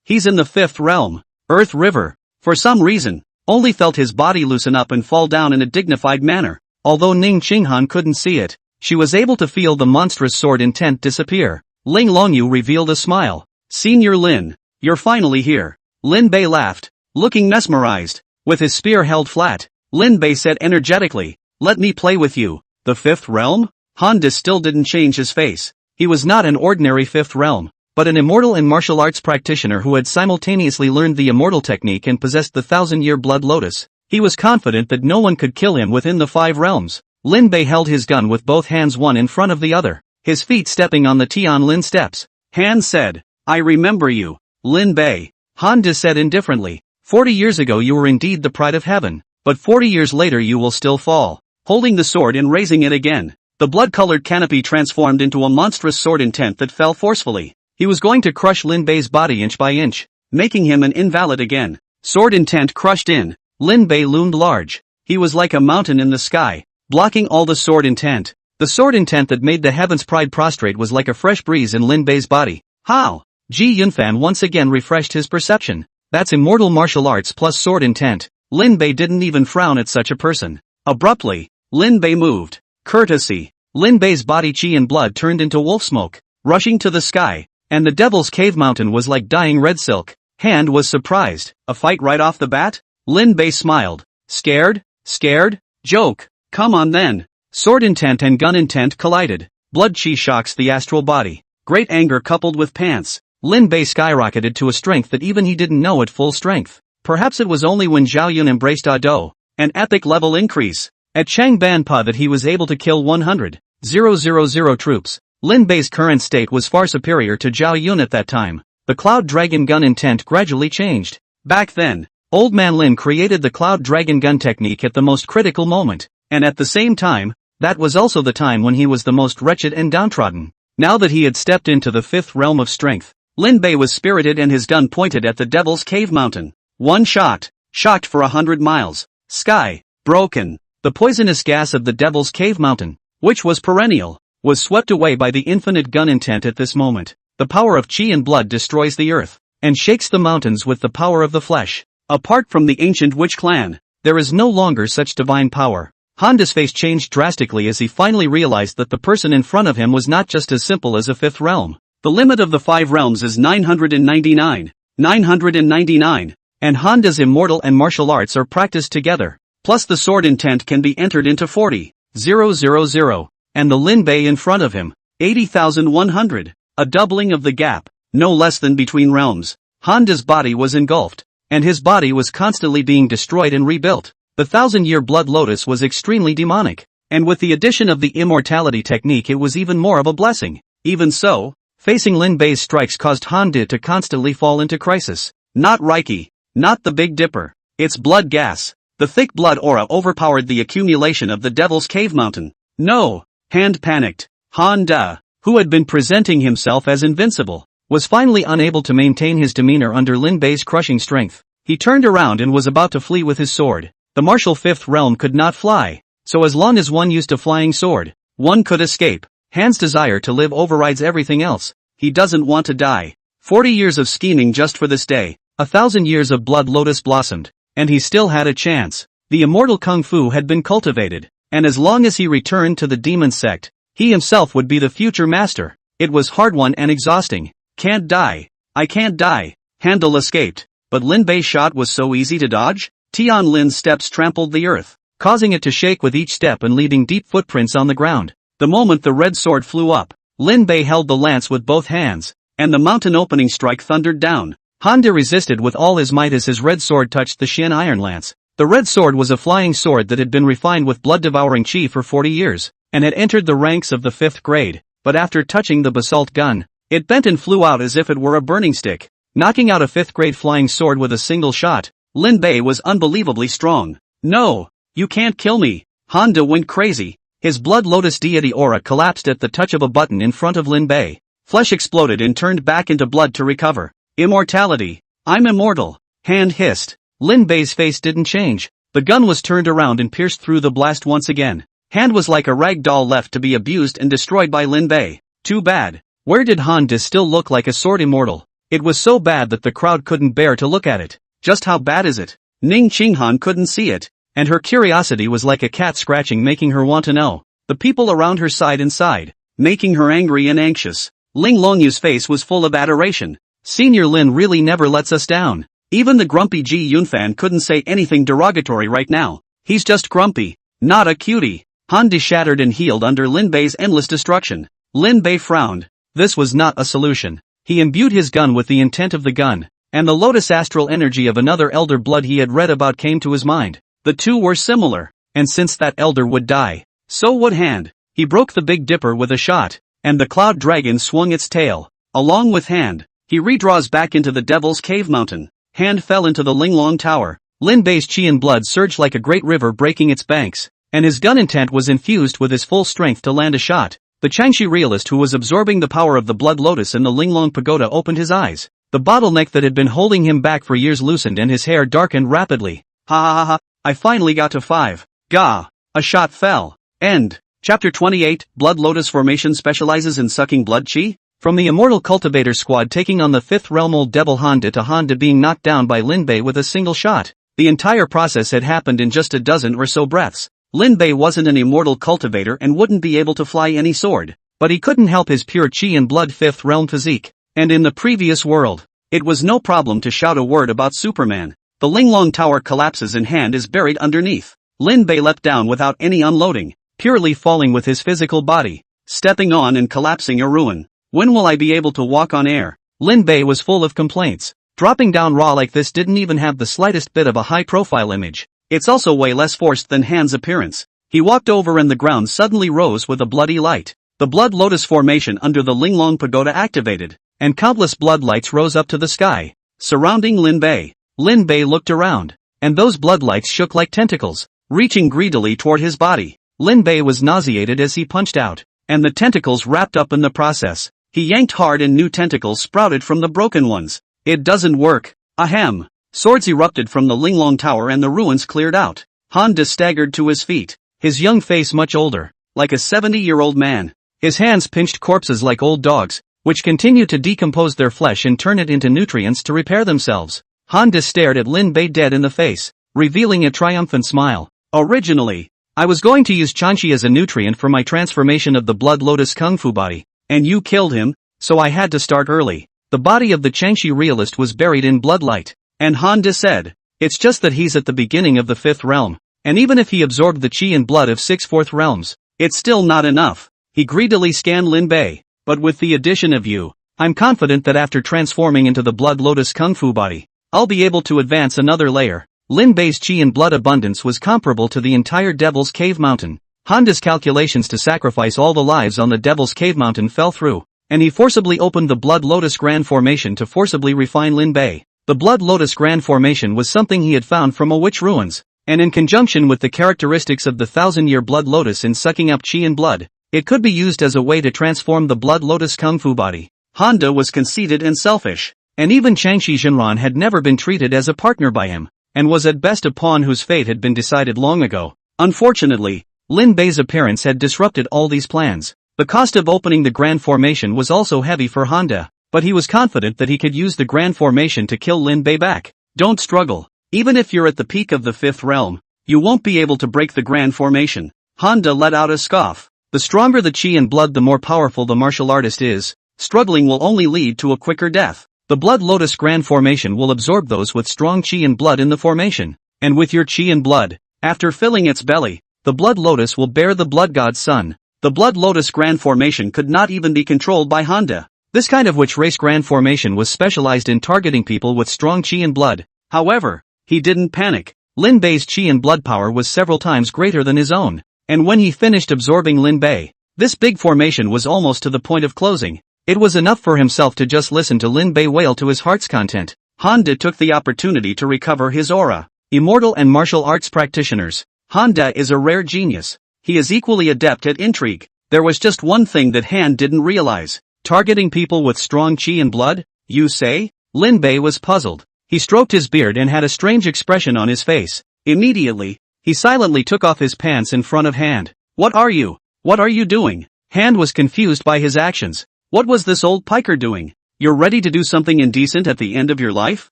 He's in the fifth realm. Earth River, for some reason, only felt his body loosen up and fall down in a dignified manner. Although Ning Qinghan couldn't see it, she was able to feel the monstrous sword intent disappear. Ling Longyu revealed a smile. Senior Lin, you're finally here. Lin Bei laughed, looking mesmerized. With his spear held flat, Lin Bei said energetically, let me play with you. The fifth realm? Honda still didn't change his face. He was not an ordinary fifth realm, but an immortal and martial arts practitioner who had simultaneously learned the immortal technique and possessed the 1,000-year blood lotus. He was confident that no one could kill him within the 5 realms. Lin Bei held his gun with both hands one in front of the other, his feet stepping on the Tianlin steps. Han said, I remember you, Lin Bei. Honda said indifferently, 40 years ago you were indeed the pride of heaven, but 40 years later you will still fall. Holding the sword and raising it again, the blood-colored canopy transformed into a monstrous sword intent that fell forcefully. He was going to crush Lin Bei's body inch by inch, making him an invalid again. Sword intent crushed in. Lin Bei loomed large. He was like a mountain in the sky, blocking all the sword intent. The sword intent that made the heavens pride prostrate was like a fresh breeze in Lin Bei's body. How? Ji Yunfan once again refreshed his perception. That's immortal martial arts plus sword intent. Lin Bei didn't even frown at such a person. Abruptly, Lin Bei moved. Courtesy. Lin Bei's body chi and blood turned into wolf smoke, rushing to the sky, and the Devil's Cave mountain was like dying red silk. Hand was surprised. A fight right off the bat? Lin Bei smiled. Scared? Scared? Joke. Come on then. Sword intent and gun intent collided. Blood chi shocks the astral body. Great anger coupled with pants. Lin Bei skyrocketed to a strength that even he didn't know at full strength. Perhaps it was only when Zhao Yun embraced Ado, an epic level increase, at Changban-pa that he was able to kill 100,000 troops. Lin Bei's current state was far superior to Zhao Yun at that time. The Cloud Dragon gun intent gradually changed. Back then, Old Man Lin created the Cloud Dragon gun technique at the most critical moment, and at the same time, that was also the time when he was the most wretched and downtrodden. Now that he had stepped into the fifth realm of strength, Lin Bei was spirited and his gun pointed at the Devil's Cave mountain. One shot, shocked for 100 miles. Sky, broken. The poisonous gas of the Devil's Cave mountain, which was perennial, was swept away by the infinite gun intent at this moment. The power of chi and blood destroys the earth, and shakes the mountains with the power of the flesh. Apart from the ancient witch clan, there is no longer such divine power. Honda's face changed drastically as he finally realized that the person in front of him was not just as simple as a fifth realm. The limit of the 5 realms is 999. 999. And Honda's immortal and martial arts are practiced together. Plus the sword intent can be entered into 40,000. And the Lin Bei in front of him, 80,100. A doubling of the gap, no less than between realms. Honda's body was engulfed, and his body was constantly being destroyed and rebuilt. The 1,000-year blood lotus was extremely demonic, and with the addition of the immortality technique it was even more of a blessing. Even so, facing Lin Bei's strikes caused Honda to constantly fall into crisis. Not Reiki, not the Big Dipper, it's blood gas. The thick blood aura overpowered the accumulation of the Devil's Cave mountain. No! Hand panicked. Honda, who had been presenting himself as invincible, was finally unable to maintain his demeanor under Lin Bei's crushing strength. He turned around and was about to flee with his sword. The martial fifth realm could not fly, so as long as one used a flying sword, one could escape. Han's desire to live overrides everything else. He doesn't want to die. 40 years of scheming just for this day, 1,000 years of blood lotus blossomed, and he still had a chance. The immortal kung fu had been cultivated, and as long as he returned to the demon sect, he himself would be the future master. It was hard-won and exhausting. Can't die. I can't die. Handel escaped, but Lin Bei's shot was so easy to dodge. Tian Lin's steps trampled the earth, causing it to shake with each step and leaving deep footprints on the ground. The moment the red sword flew up, Lin Bei held the lance with both hands, and the mountain opening strike thundered down. Honda resisted with all his might as his red sword touched the Shin iron lance. The red sword was a flying sword that had been refined with blood-devouring chi for 40 years, and had entered the ranks of the 5th grade, but after touching the basalt gun, it bent and flew out as if it were a burning stick. Knocking out a 5th grade flying sword with a single shot, Lin Bei was unbelievably strong. No! You can't kill me! Honda went crazy. His blood lotus deity aura collapsed at the touch of a button in front of Lin Bei. Flesh exploded and turned back into blood to recover. Immortality. I'm immortal. Hand hissed. Lin Bei's face didn't change. The gun was turned around and pierced through the blast once again. Hand was like a rag doll left to be abused and destroyed by Lin Bei. Too bad. Where did Honda still look like a sword immortal? It was so bad that the crowd couldn't bear to look at it. Just how bad is it? Ning Qinghan couldn't see it, and her curiosity was like a cat scratching, making her want to know. The people around her sighed and sighed, making her angry and anxious. Ling Longyu's face was full of adoration. Senior Lin really never lets us down. Even the grumpy Ji Yunfan couldn't say anything derogatory right now. He's just grumpy, not a cutie. Han De shattered and healed under Lin Bei's endless destruction. Lin Bei frowned. This was not a solution. He imbued his gun with the intent of the gun, and the lotus astral energy of another elder blood he had read about came to his mind. The two were similar, and since that elder would die, so would Hand. He broke the Big Dipper with a shot, and the cloud dragon swung its tail. Along with Hand, he redraws back into the Devil's Cave Mountain. Hand fell into the Linglong Tower. Lin Bei's chi and blood surged like a great river breaking its banks, and his gun intent was infused with his full strength to land a shot. The Changshi realist who was absorbing the power of the Blood Lotus in the Linglong Pagoda opened his eyes. The bottleneck that had been holding him back for years loosened and his hair darkened rapidly. Ha ha ha ha, I finally got to 5. Gah! A shot fell. End. Chapter 28, Blood Lotus Formation specializes in sucking blood chi? From the immortal cultivator squad taking on the 5th realm old devil Honda to Honda being knocked down by Lin Bei with a single shot. The entire process had happened in just a dozen or so breaths. Lin Bei wasn't an immortal cultivator and wouldn't be able to fly any sword, but he couldn't help his pure chi and blood 5th realm physique. And in the previous world, it was no problem to shout a word about Superman. The Linglong Tower collapses and Hand is buried underneath. Lin Bei leapt down without any unloading, purely falling with his physical body, stepping on and collapsing a ruin. When will I be able to walk on air? Lin Bei was full of complaints. Dropping down raw like this didn't even have the slightest bit of a high-profile image. It's also way less forced than Hand's appearance. He walked over and the ground suddenly rose with a bloody light. The Blood Lotus formation under the Linglong Pagoda activated, and countless blood lights rose up to the sky, surrounding Lin Bei. Lin Bei looked around, and those blood lights shook like tentacles, reaching greedily toward his body. Lin Bei was nauseated as he punched out, and the tentacles wrapped up in the process. He yanked hard and new tentacles sprouted from the broken ones. It doesn't work. Ahem. Swords erupted from the Linglong Tower and the ruins cleared out. Honda staggered to his feet, his young face much older, like a 70-year-old man. His hands pinched corpses like old dogs, which continued to decompose their flesh and turn it into nutrients to repair themselves. Honda stared at Lin Bei dead in the face, revealing a triumphant smile. Originally, I was going to use Chanchi as a nutrient for my transformation of the Blood Lotus Kung Fu body, and you killed him, so I had to start early. The body of the Changshi realist was buried in bloodlight. And Honda said, it's just that he's at the beginning of the 5th realm, and even if he absorbed the chi and blood of 6 4th realms, it's still not enough. He greedily scanned Lin Bei, but with the addition of you, I'm confident that after transforming into the Blood Lotus Kung Fu body, I'll be able to advance another layer. Lin Bei's chi and blood abundance was comparable to the entire Devil's Cave Mountain. Honda's calculations to sacrifice all the lives on the Devil's Cave Mountain fell through, and he forcibly opened the Blood Lotus Grand Formation to forcibly refine Lin Bei. The Blood Lotus Grand Formation was something he had found from a witch ruins, and in conjunction with the characteristics of the 1000-year Blood Lotus in sucking up chi and blood, it could be used as a way to transform the Blood Lotus Kung Fu body. Honda was conceited and selfish, and even Changshi Jinran had never been treated as a partner by him, and was at best a pawn whose fate had been decided long ago. Unfortunately, Lin Bei's appearance had disrupted all these plans. The cost of opening the Grand Formation was also heavy for Honda, but he was confident that he could use the Grand Formation to kill Lin Bei back. Don't struggle. Even if you're at the peak of the 5th realm, you won't be able to break the Grand Formation. Honda let out a scoff. The stronger the chi and blood, the more powerful the martial artist is. Struggling will only lead to a quicker death. The Blood Lotus Grand Formation will absorb those with strong chi and blood in the formation. And with your chi and blood, after filling its belly, the Blood Lotus will bear the Blood God's son. The Blood Lotus Grand Formation could not even be controlled by Honda. This kind of witch race Grand Formation was specialized in targeting people with strong chi and blood. However, he didn't panic. Lin Bei's chi and blood power was several times greater than his own, and when he finished absorbing Lin Bei, this big formation was almost to the point of closing. It was enough for himself to just listen to Lin Bei wail to his heart's content. Honda took the opportunity to recover his aura. Immortal and martial arts practitioners. Honda is a rare genius. He is equally adept at intrigue. There was just one thing that Han didn't realize. Targeting people with strong chi and blood, you say? Lin Bei was puzzled. He stroked his beard and had a strange expression on his face. Immediately, he silently took off his pants in front of Hand. What are you? What are you doing? Hand was confused by his actions. What was this old piker doing? You're ready to do something indecent at the end of your life?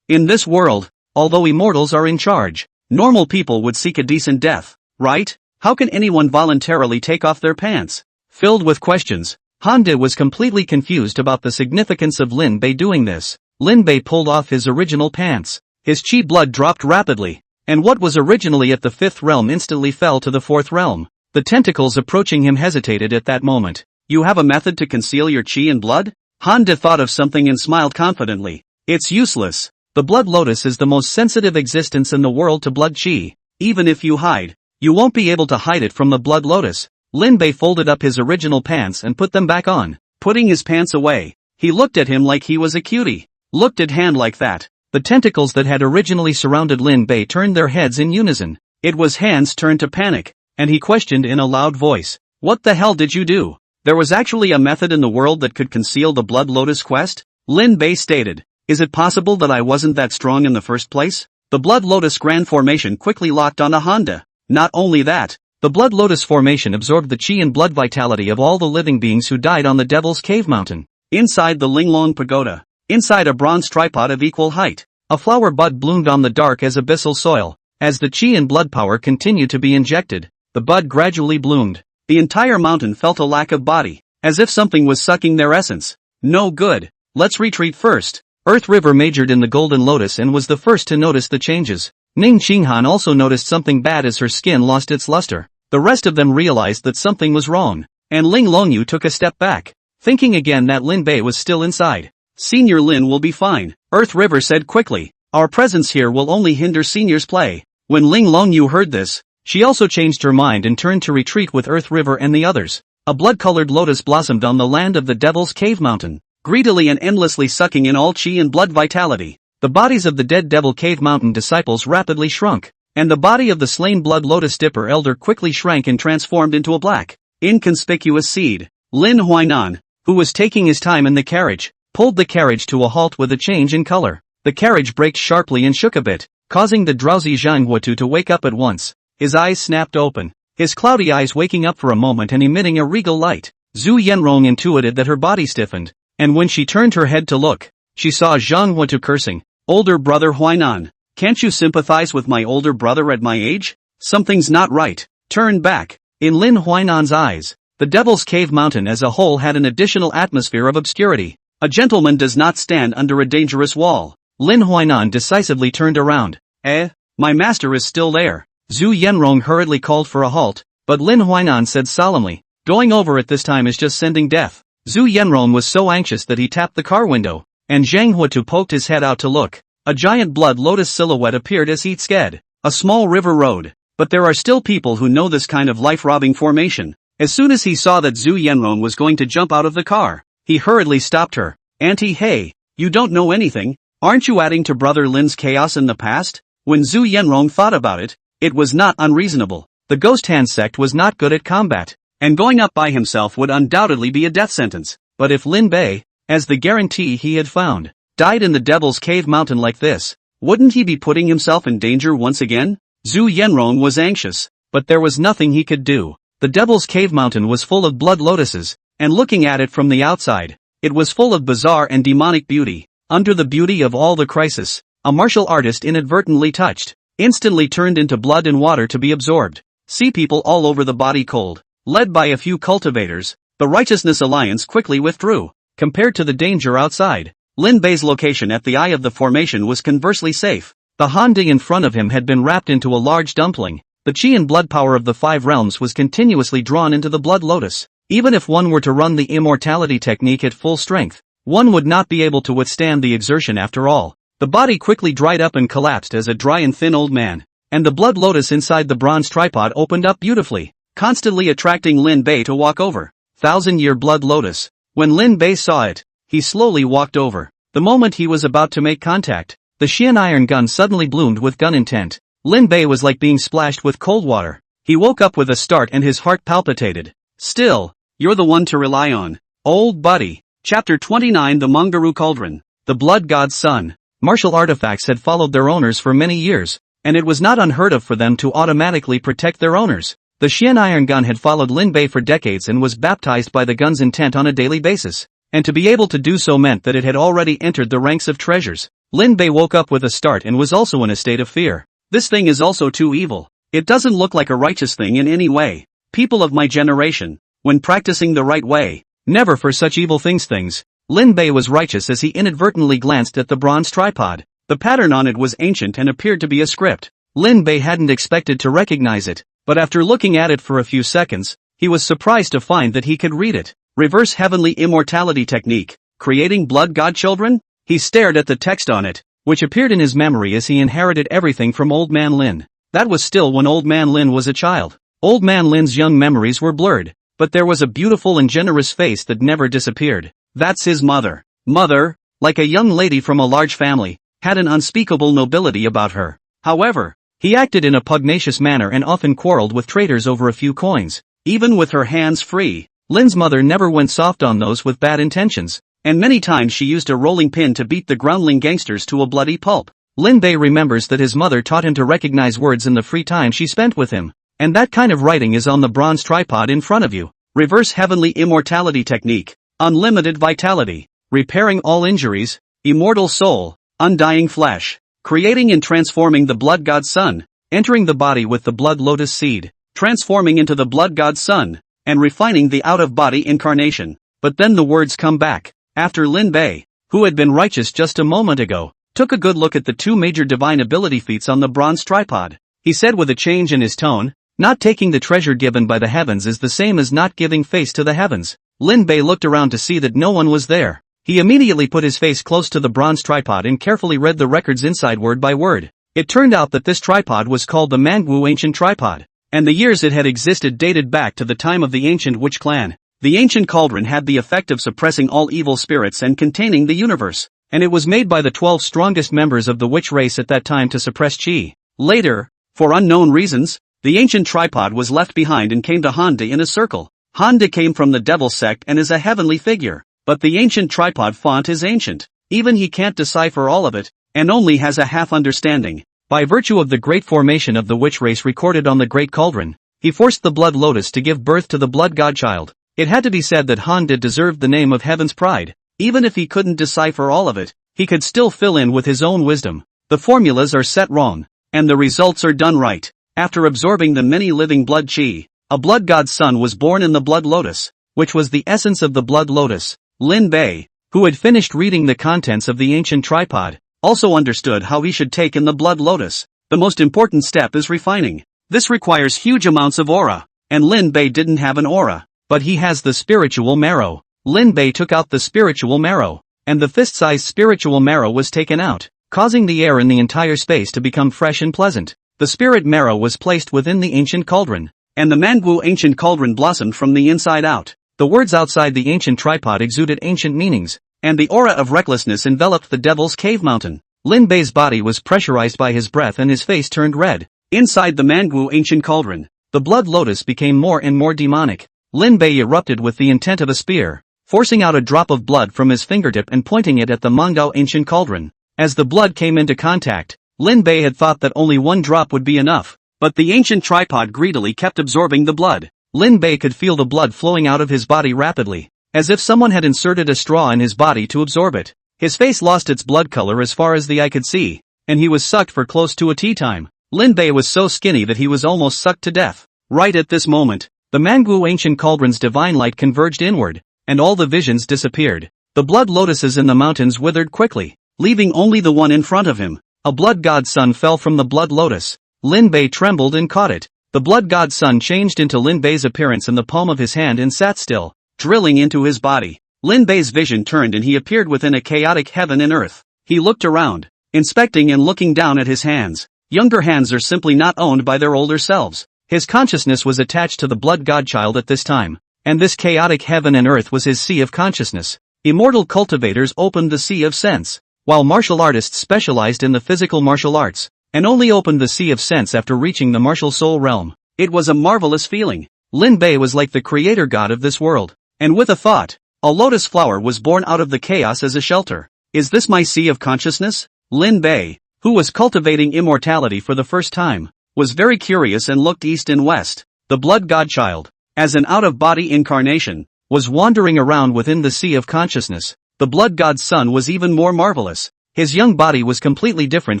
In this world, although immortals are in charge, normal people would seek a decent death, right? How can anyone voluntarily take off their pants? Filled with questions, Hande was completely confused about the significance of Lin Bei doing this. Lin Bei pulled off his original pants. His chi blood dropped rapidly, and what was originally at the fifth realm instantly fell to the fourth realm. The tentacles approaching him hesitated at that moment. You have a method to conceal your chi and blood? Hande thought of something and smiled confidently. It's useless. The blood lotus is the most sensitive existence in the world to blood chi. Even if you hide, you won't be able to hide it from the blood lotus. Lin Bei folded up his original pants and put them back on. Putting his pants away, he looked at him like he was a cutie. Looked at Hand like that. The tentacles that had originally surrounded Lin Bei turned their heads in unison. It was Hand's turn to panic, and he questioned in a loud voice. What the hell did you do? There was actually a method in the world that could conceal the blood lotus quest? Lin Bei stated. Is it possible that I wasn't that strong in the first place? The blood lotus grand formation quickly locked onto Hande. Not only that, the blood lotus formation absorbed the chi and blood vitality of all the living beings who died on the Devil's Cave Mountain. Inside the Linglong Pagoda, inside a bronze tripod of equal height, a flower bud bloomed on the dark as abyssal soil. As the chi and blood power continued to be injected, the bud gradually bloomed. The entire mountain felt a lack of body, as if something was sucking their essence. No good. Let's retreat first. Earth River majored in the Golden Lotus and was the first to notice the changes. Ning Qinghan also noticed something bad as her skin lost its luster. The rest of them realized that something was wrong, and Ling Longyu took a step back, thinking again that Lin Bei was still inside. Senior Lin will be fine, Earth River said quickly. Our presence here will only hinder Senior's play. When Ling Longyu heard this, she also changed her mind and turned to retreat with Earth River and the others. A blood-colored lotus blossomed on the land of the Devil's Cave Mountain, greedily and endlessly sucking in all chi and blood vitality. The bodies of the dead Devil Cave Mountain disciples rapidly shrunk, and the body of the slain Blood Lotus Dipper Elder quickly shrank and transformed into a black, inconspicuous seed. Lin Huainan, who was taking his time in the carriage, pulled the carriage to a halt with a change in color. The carriage braked sharply and shook a bit, causing the drowsy Zhang Huatu to wake up at once. His eyes snapped open, his cloudy eyes waking up for a moment and emitting a regal light. Zhu Yenrong intuited that her body stiffened, and when she turned her head to look, she saw Zhang Huatu cursing. Older brother Huainan, can't you sympathize with my older brother at my age? Something's not right. Turn back. In Lin Huainan's eyes, the Devil's Cave Mountain as a whole had an additional atmosphere of obscurity. A gentleman does not stand under a dangerous wall. Lin Huainan decisively turned around. My master is still there. Zhu Yenrong hurriedly called for a halt, but Lin Huainan said solemnly, going over it this time is just sending death. Zhu Yenrong was so anxious that he tapped the car window, and Zhang Huatu poked his head out to look. A giant blood lotus silhouette appeared as he sked. A small river road. But there are still people who know this kind of life-robbing formation. As soon as he saw that Zhu Yenrong was going to jump out of the car, he hurriedly stopped her. Auntie, hey, you don't know anything? Aren't you adding to Brother Lin's chaos in the past? When Zhu Yenrong thought about it, it was not unreasonable. The Ghost Hand sect was not good at combat, and going up by himself would undoubtedly be a death sentence. But if Lin Bei, as the guarantee he had found, died in the Devil's Cave Mountain like this, wouldn't he be putting himself in danger once again? Zhu Yenrong was anxious, but there was nothing he could do. The Devil's Cave Mountain was full of blood lotuses, and looking at it from the outside, it was full of bizarre and demonic beauty. Under the beauty of all the crisis, a martial artist inadvertently touched, instantly turned into blood and water to be absorbed. Sea people all over the body cold, led by a few cultivators, the Righteousness Alliance quickly withdrew. Compared to the danger outside, Lin Bei's location at the eye of the formation was conversely safe. The Hande in front of him had been wrapped into a large dumpling. The chi and blood power of the 5 realms was continuously drawn into the blood lotus. Even if one were to run the immortality technique at full strength, one would not be able to withstand the exertion after all. The body quickly dried up and collapsed as a dry and thin old man, and the blood lotus inside the bronze tripod opened up beautifully, constantly attracting Lin Bei to walk over. 1,000-year blood lotus. When Lin Bei saw it, he slowly walked over. The moment he was about to make contact, the Xian iron gun suddenly bloomed with gun intent. Lin Bei was like being splashed with cold water. He woke up with a start and his heart palpitated. Still, you're the one to rely on, old buddy. Chapter 29 The Mangaru Cauldron. The Blood God's Son. Martial artifacts had followed their owners for many years, and it was not unheard of for them to automatically protect their owners. The Xian iron gun had followed Lin Bei for decades and was baptized by the gun's intent on a daily basis. and to be able to do so meant that it had already entered the ranks of treasures. Lin Bei woke up with a start and was also in a state of fear. This thing is also too evil. It doesn't look like a righteous thing in any way. People of my generation, when practicing the right way, never for such evil things. Lin Bei was righteous as he inadvertently glanced at the bronze tripod. The pattern on it was ancient and appeared to be a script. Lin Bei hadn't expected to recognize it, but after looking at it for a few seconds, he was surprised to find that he could read it. Reverse heavenly immortality technique, creating blood godchildren? He stared at the text on it, which appeared in his memory as he inherited everything from Old Man Lin. That was still when Old Man Lin was a child. Old Man Lin's young memories were blurred, but there was a beautiful and generous face that never disappeared. That's his mother. Mother, like a young lady from a large family, had an unspeakable nobility about her. However, he acted in a pugnacious manner and often quarreled with traitors over a few coins. Even with her hands free, Lin's mother never went soft on those with bad intentions, and many times she used a rolling pin to beat the groundling gangsters to a bloody pulp. Lin Bei remembers that his mother taught him to recognize words in the free time she spent with him, and that kind of writing is on the bronze tripod in front of you. Reverse heavenly immortality technique, unlimited vitality, repairing all injuries, immortal soul, undying flesh, creating and transforming the blood god sun, entering the body with the blood lotus seed, transforming into the blood god sun, and refining the out-of-body incarnation. But then the words come back, after Lin Bei, who had been righteous just a moment ago, took a good look at the two major divine ability feats on the bronze tripod. He said with a change in his tone, not taking the treasure given by the heavens is the same as not giving face to the heavens. Lin Bei looked around to see that no one was there. He immediately put his face close to the bronze tripod and carefully read the records inside word by word. It turned out that this tripod was called the manhwa ancient tripod, and the years it had existed dated back to the time of the ancient witch clan. The ancient cauldron had the effect of suppressing all evil spirits and containing the universe, and it was made by the 12 strongest members of the witch race at that time to suppress qi. Later, for unknown reasons, the ancient tripod was left behind and came to Honda in a circle. Honda came from the devil sect and is a heavenly figure, but the ancient tripod font is ancient. Even he can't decipher all of it, and only has a half understanding. By virtue of the great formation of the witch race recorded on the great cauldron, he forced the blood lotus to give birth to the blood godchild. It had to be said that Honda deserved the name of heaven's pride. Even if he couldn't decipher all of it, he could still fill in with his own wisdom. The formulas are set wrong, and the results are done right. After absorbing the many living blood qi, a blood god's son was born in the blood lotus, which was the essence of the blood lotus. Lin Bei, who had finished reading the contents of the ancient tripod, also understood how he should take in the blood lotus. The most important step is refining. This requires huge amounts of aura, and Lin Bei didn't have an aura, but he has the spiritual marrow. Lin Bei took out the spiritual marrow, and the fist-sized spiritual marrow was taken out, causing the air in the entire space to become fresh and pleasant. The spirit marrow was placed within the ancient cauldron, and the manhwa ancient cauldron blossomed from the inside out. The words outside the ancient tripod exuded ancient meanings, and the aura of recklessness enveloped the devil's cave mountain. Lin Bei's body was pressurized by his breath and his face turned red. Inside the manhwa ancient cauldron, the blood lotus became more and more demonic. Lin Bei erupted with the intent of a spear, forcing out a drop of blood from his fingertip and pointing it at the manga ancient cauldron. As the blood came into contact, Lin Bei had thought that only one drop would be enough, but the ancient tripod greedily kept absorbing the blood. Lin Bei could feel the blood flowing out of his body rapidly, as if someone had inserted a straw in his body to absorb it. His face lost its blood color as far as the eye could see, and he was sucked for close to a tea time. Lin Bei was so skinny that he was almost sucked to death. Right at this moment, the manhwa ancient cauldron's divine light converged inward, and all the visions disappeared. The blood lotuses in the mountains withered quickly, leaving only the one in front of him. A blood god's son fell from the blood lotus. Lin Bei trembled and caught it. The blood god's son changed into Lin Bei's appearance in the palm of his hand and sat still, drilling into his body. Lin Bei's vision turned and he appeared within a chaotic heaven and earth. He looked around, inspecting and looking down at his hands. Younger hands are simply not owned by their older selves. His consciousness was attached to the blood godchild at this time, and this chaotic heaven and earth was his sea of consciousness. Immortal cultivators opened the sea of sense, while martial artists specialized in the physical martial arts, and only opened the sea of sense after reaching the martial soul realm. It was a marvelous feeling. Lin Bei was like the creator god of this world, and with a thought, a lotus flower was born out of the chaos as a shelter. Is this my sea of consciousness? Lin Bei, who was cultivating immortality for the first time, was very curious and looked east and west. The blood godchild, as an out-of-body incarnation, was wandering around within the sea of consciousness. The blood god's son was even more marvelous. His young body was completely different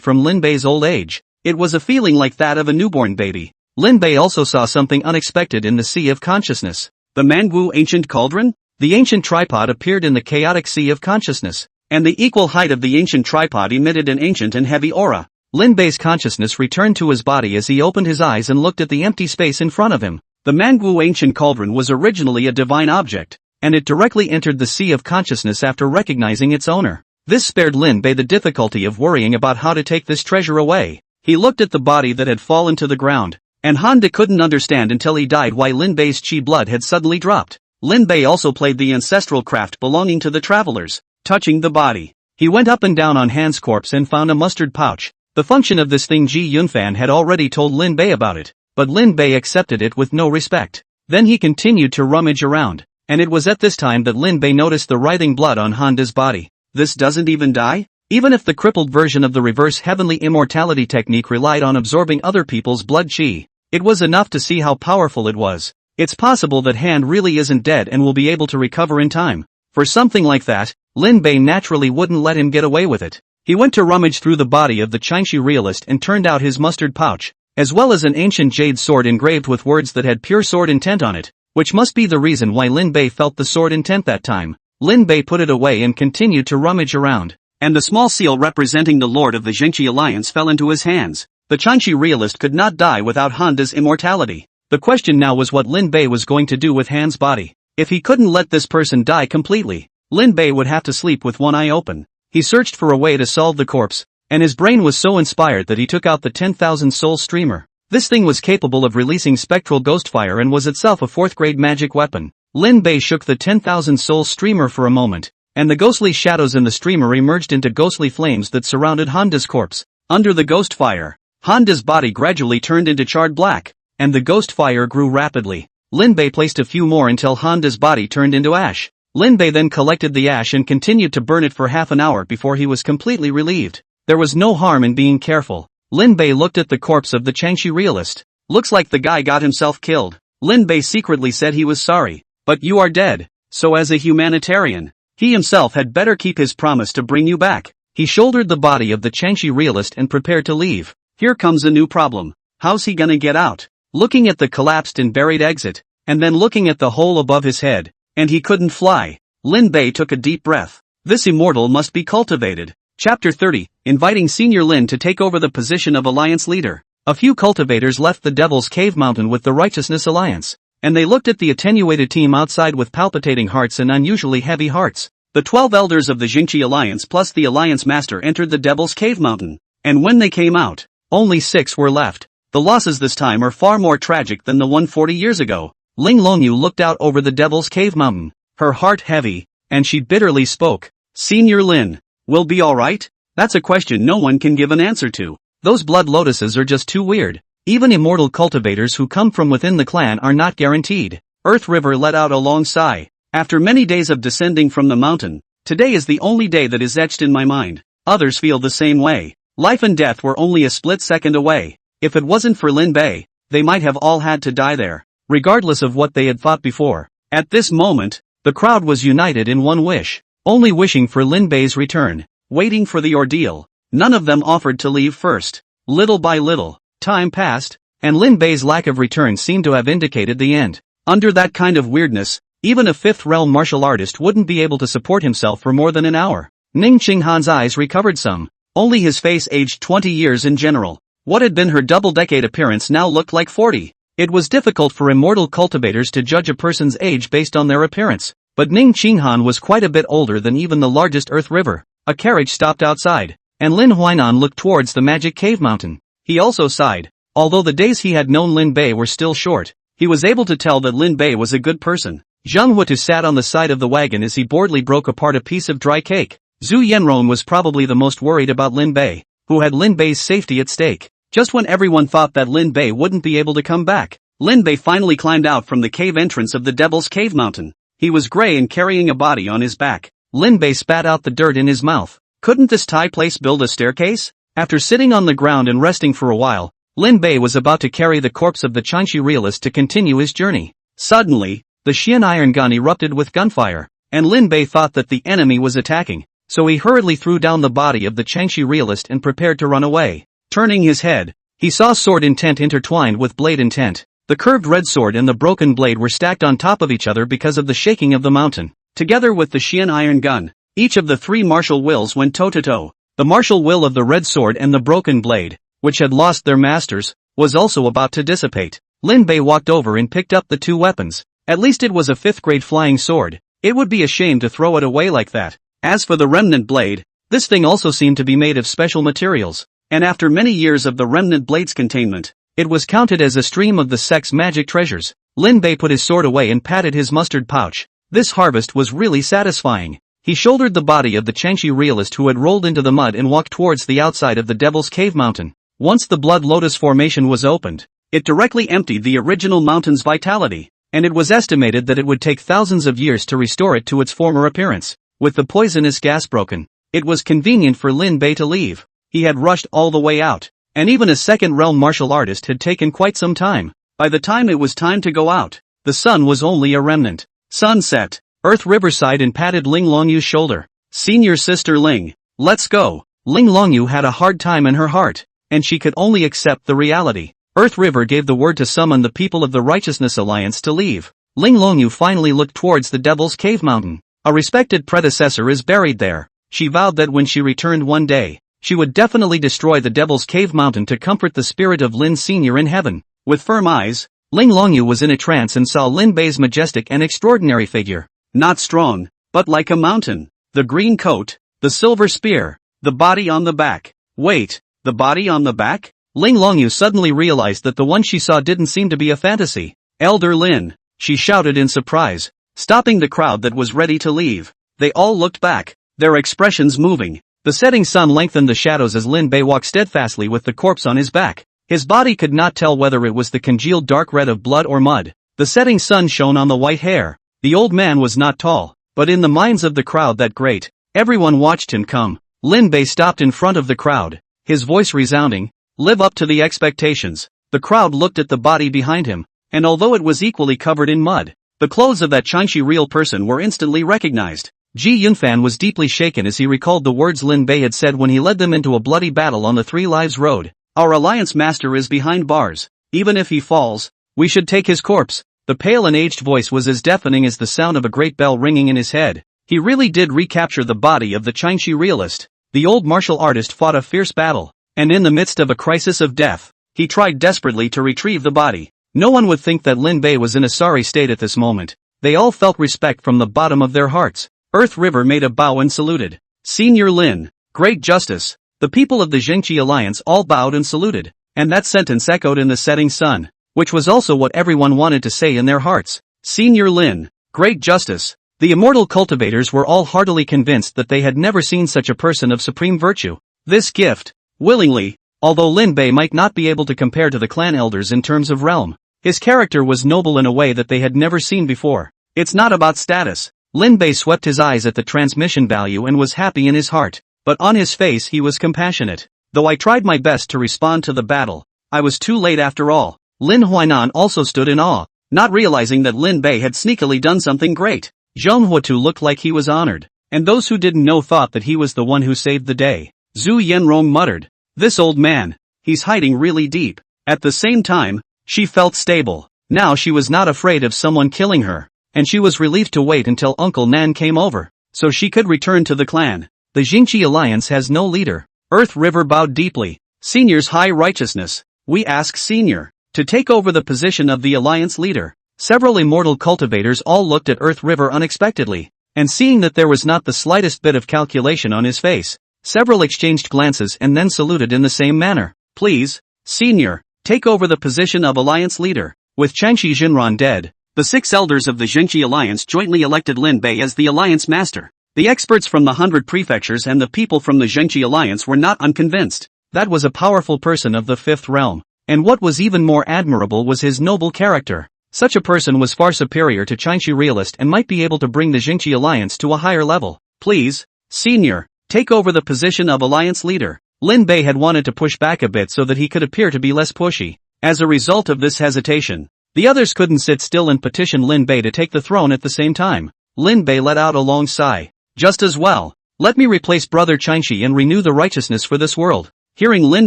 from Lin Bei's old age. It was a feeling like that of a newborn baby. Lin Bei also saw something unexpected in the sea of consciousness. The manhwa ancient cauldron? The ancient tripod appeared in the chaotic sea of consciousness, and the equal height of the ancient tripod emitted an ancient and heavy aura. Lin Bei's consciousness returned to his body as he opened his eyes and looked at the empty space in front of him. The manhwa ancient cauldron was originally a divine object, and it directly entered the sea of consciousness after recognizing its owner. This spared Lin Bei the difficulty of worrying about how to take this treasure away. He looked at the body that had fallen to the ground, and Honda couldn't understand until he died why Lin Bei's chi blood had suddenly dropped. Lin Bei also played the ancestral craft belonging to the travelers, touching the body. He went up and down on Han's corpse and found a mustard pouch. The function of this thing Ji Yunfan had already told Lin Bei about it, but Lin Bei accepted it with no respect. Then he continued to rummage around, and it was at this time that Lin Bei noticed the writhing blood on Honda's body. This doesn't even die? Even if the crippled version of the reverse heavenly immortality technique relied on absorbing other people's blood chi, it was enough to see how powerful it was. It's possible that Han really isn't dead and will be able to recover in time. For something like that, Lin Bei naturally wouldn't let him get away with it. He went to rummage through the body of the Qingxi realist and turned out his mustard pouch, as well as an ancient jade sword engraved with words that had pure sword intent on it, which must be the reason why Lin Bei felt the sword intent that time. Lin Bei put it away and continued to rummage around, and the small seal representing the Lord of the Zhengqi Alliance fell into his hands. The Qingxi realist could not die without Honda's immortality. The question now was what Lin Bei was going to do with Han's body. If he couldn't let this person die completely, Lin Bei would have to sleep with one eye open. He searched for a way to solve the corpse, and his brain was so inspired that he took out the 10,000 soul streamer. This thing was capable of releasing spectral ghost fire and was itself a 4th grade magic weapon. Lin Bei shook the 10,000 soul streamer for a moment, and the ghostly shadows in the streamer emerged into ghostly flames that surrounded Honda's corpse. Under the ghost fire, Honda's body gradually turned into charred black, and the ghost fire grew rapidly. Lin Bei placed a few more until Honda's body turned into ash. Lin Bei then collected the ash and continued to burn it for half an hour before he was completely relieved. There was no harm in being careful. Lin Bei looked at the corpse of the Qingxi realist. Looks like the guy got himself killed. Lin Bei secretly said he was sorry. But you are dead, so as a humanitarian, he himself had better keep his promise to bring you back. He shouldered the body of the Qingxi realist and prepared to leave. Here comes a new problem. How's he gonna get out? Looking at the collapsed and buried exit, and then looking at the hole above his head, and he couldn't fly. Lin Bei took a deep breath. This immortal must be cultivated. Chapter 30, inviting Senior Lin to take over the position of Alliance leader. A few cultivators left the Devil's Cave Mountain with the Righteousness Alliance, and they looked at the attenuated team outside with palpitating hearts and unusually heavy hearts. The 12 elders of the Zhengqi Alliance plus the Alliance Master entered the Devil's Cave Mountain, and when they came out, only 6 were left. The losses this time are far more tragic than the one 40 years ago. Ling Longyu looked out over the Devil's Cave Mountain, her heart heavy, and she bitterly spoke. Senior Lin, will be alright? That's a question no one can give an answer to. Those blood lotuses are just too weird. Even immortal cultivators who come from within the clan are not guaranteed. Earth River let out a long sigh. After many days of descending from the mountain, today is the only day that is etched in my mind. Others feel the same way. Life and death were only a split second away. If it wasn't for Lin Bei, they might have all had to die there, regardless of what they had thought before. At this moment, the crowd was united in one wish, only wishing for Lin Bei's return, waiting for the ordeal. None of them offered to leave first. Little by little, time passed, and Lin Bei's lack of return seemed to have indicated the end. Under that kind of weirdness, even a 5th realm martial artist wouldn't be able to support himself for more than an hour. Ning Qinghan's eyes recovered some. Only his face aged 20 years in general. What had been her double-decade appearance now looked like 40. It was difficult for immortal cultivators to judge a person's age based on their appearance, but Ning Qinghan was quite a bit older than even the largest Earth River. A carriage stopped outside, and Lin Huainan looked towards the magic cave mountain. He also sighed. Although the days he had known Lin Bei were still short, he was able to tell that Lin Bei was a good person. Zhang Hutu sat on the side of the wagon as he boredly broke apart a piece of dry cake. Zhu Yanron was probably the most worried about Lin Bei, who had Lin Bei's safety at stake. Just when everyone thought that Lin Bei wouldn't be able to come back, Lin Bei finally climbed out from the cave entrance of the Devil's Cave Mountain. He was gray and carrying a body on his back. Lin Bei spat out the dirt in his mouth. Couldn't this Thai place build a staircase? After sitting on the ground and resting for a while, Lin Bei was about to carry the corpse of the Qingxi realist to continue his journey. Suddenly, the Xian iron gun erupted with gunfire, and Lin Bei thought that the enemy was attacking, so he hurriedly threw down the body of the Changxi realist and prepared to run away. Turning his head, he saw sword intent intertwined with blade intent. The curved red sword and the broken blade were stacked on top of each other because of the shaking of the mountain. Together with the Xian iron gun, each of the three martial wills went toe-to-toe. The martial will of the red sword and the broken blade, which had lost their masters, was also about to dissipate. Lin Bei walked over and picked up the two weapons. At least it was a 5th grade flying sword. It would be a shame to throw it away like that. As for the remnant blade, this thing also seemed to be made of special materials, and after many years of the remnant blade's containment, it was counted as a stream of the sect's magic treasures. Lin Bei put his sword away and patted his mustard pouch. This harvest was really satisfying. He shouldered the body of the Changxi realist who had rolled into the mud and walked towards the outside of the Devil's Cave mountain. Once the Blood Lotus formation was opened, it directly emptied the original mountain's vitality, and it was estimated that it would take thousands of years to restore it to its former appearance. With the poisonous gas broken, it was convenient for Lin Bei to leave. He had rushed all the way out, and even a second realm martial artist had taken quite some time. By the time it was time to go out, the sun was only a remnant. Sunset. Earth River sighed and patted Ling Longyu's shoulder. Senior sister Ling, let's go. Ling Longyu had a hard time in her heart, and she could only accept the reality. Earth River gave the word to summon the people of the Righteousness Alliance to leave. Ling Longyu finally looked towards the Devil's Cave mountain. A respected predecessor is buried there. She vowed that when she returned one day, she would definitely destroy the Devil's Cave mountain to comfort the spirit of Lin Senior in heaven. With firm eyes, Ling Longyu was in a trance and saw Lin Bei's majestic and extraordinary figure. Not strong, but like a mountain. The green coat, the silver spear, the body on the back. Wait, the body on the back? Ling Longyu suddenly realized that the one she saw didn't seem to be a fantasy. Elder Lin, she shouted in surprise, stopping the crowd that was ready to leave. They all looked back, their expressions moving. The setting sun lengthened the shadows as Lin Bei walked steadfastly with the corpse on his back. His body could not tell whether it was the congealed dark red of blood or mud. The setting sun shone on the white hair. The old man was not tall, but in the minds of the crowd that great. Everyone watched him come. Lin Bei stopped in front of the crowd, his voice resounding, "Live up to the expectations." The crowd looked at the body behind him, and although it was equally covered in mud, the clothes of that Changxi real person were instantly recognized. Ji Yunfan was deeply shaken as he recalled the words Lin Bei had said when he led them into a bloody battle on the Three Lives Road. Our alliance master is behind bars. Even if he falls, we should take his corpse. The pale and aged voice was as deafening as the sound of a great bell ringing in his head. He really did recapture the body of the Changxi realist. The old martial artist fought a fierce battle, and in the midst of a crisis of death, he tried desperately to retrieve the body. No one would think that Lin Bei was in a sorry state at this moment. They all felt respect from the bottom of their hearts. Earth River made a bow and saluted. Senior Lin, great justice. The people of the Zhengqi Alliance all bowed and saluted, and that sentence echoed in the setting sun, which was also what everyone wanted to say in their hearts. Senior Lin, great justice. The immortal cultivators were all heartily convinced that they had never seen such a person of supreme virtue. This gift, willingly, although Lin Bei might not be able to compare to the clan elders in terms of realm, his character was noble in a way that they had never seen before. It's not about status. Lin Bei swept his eyes at the transmission value and was happy in his heart, but on his face he was compassionate. Though I tried my best to respond to the battle, I was too late after all. Lin Huainan also stood in awe, not realizing that Lin Bei had sneakily done something great. Zheng Huatu looked like he was honored, and those who didn't know thought that he was the one who saved the day. Zhu Yanrong muttered, "This old man, he's hiding really deep." At the same time, she felt stable. Now she was not afraid of someone killing her, and she was relieved to wait until Uncle Nan came over, so she could return to the clan. The Zhengqi Alliance has no leader. Earth River bowed deeply. Senior's high righteousness, we ask Senior to take over the position of the Alliance leader. Several immortal cultivators all looked at Earth River unexpectedly, and seeing that there was not the slightest bit of calculation on his face, several exchanged glances and then saluted in the same manner. Please, Senior, take over the position of Alliance leader. With Changxi Jinran dead, the 6 elders of the Zhengqi Alliance jointly elected Lin Bei as the Alliance master. The experts from the 100 prefectures and the people from the Zhengqi Alliance were not unconvinced. That was a powerful person of the 5th realm, and what was even more admirable was his noble character. Such a person was far superior to Changxi realist and might be able to bring the Zhengqi Alliance to a higher level. Please, Senior, take over the position of Alliance leader. Lin Bei had wanted to push back a bit so that he could appear to be less pushy. As a result of this hesitation, The others couldn't sit still and petition Lin Bei to take the throne at the same time. Lin Bei let out a long sigh. Just as well. Let me replace Brother Qingxi and renew the righteousness for this world. Hearing Lin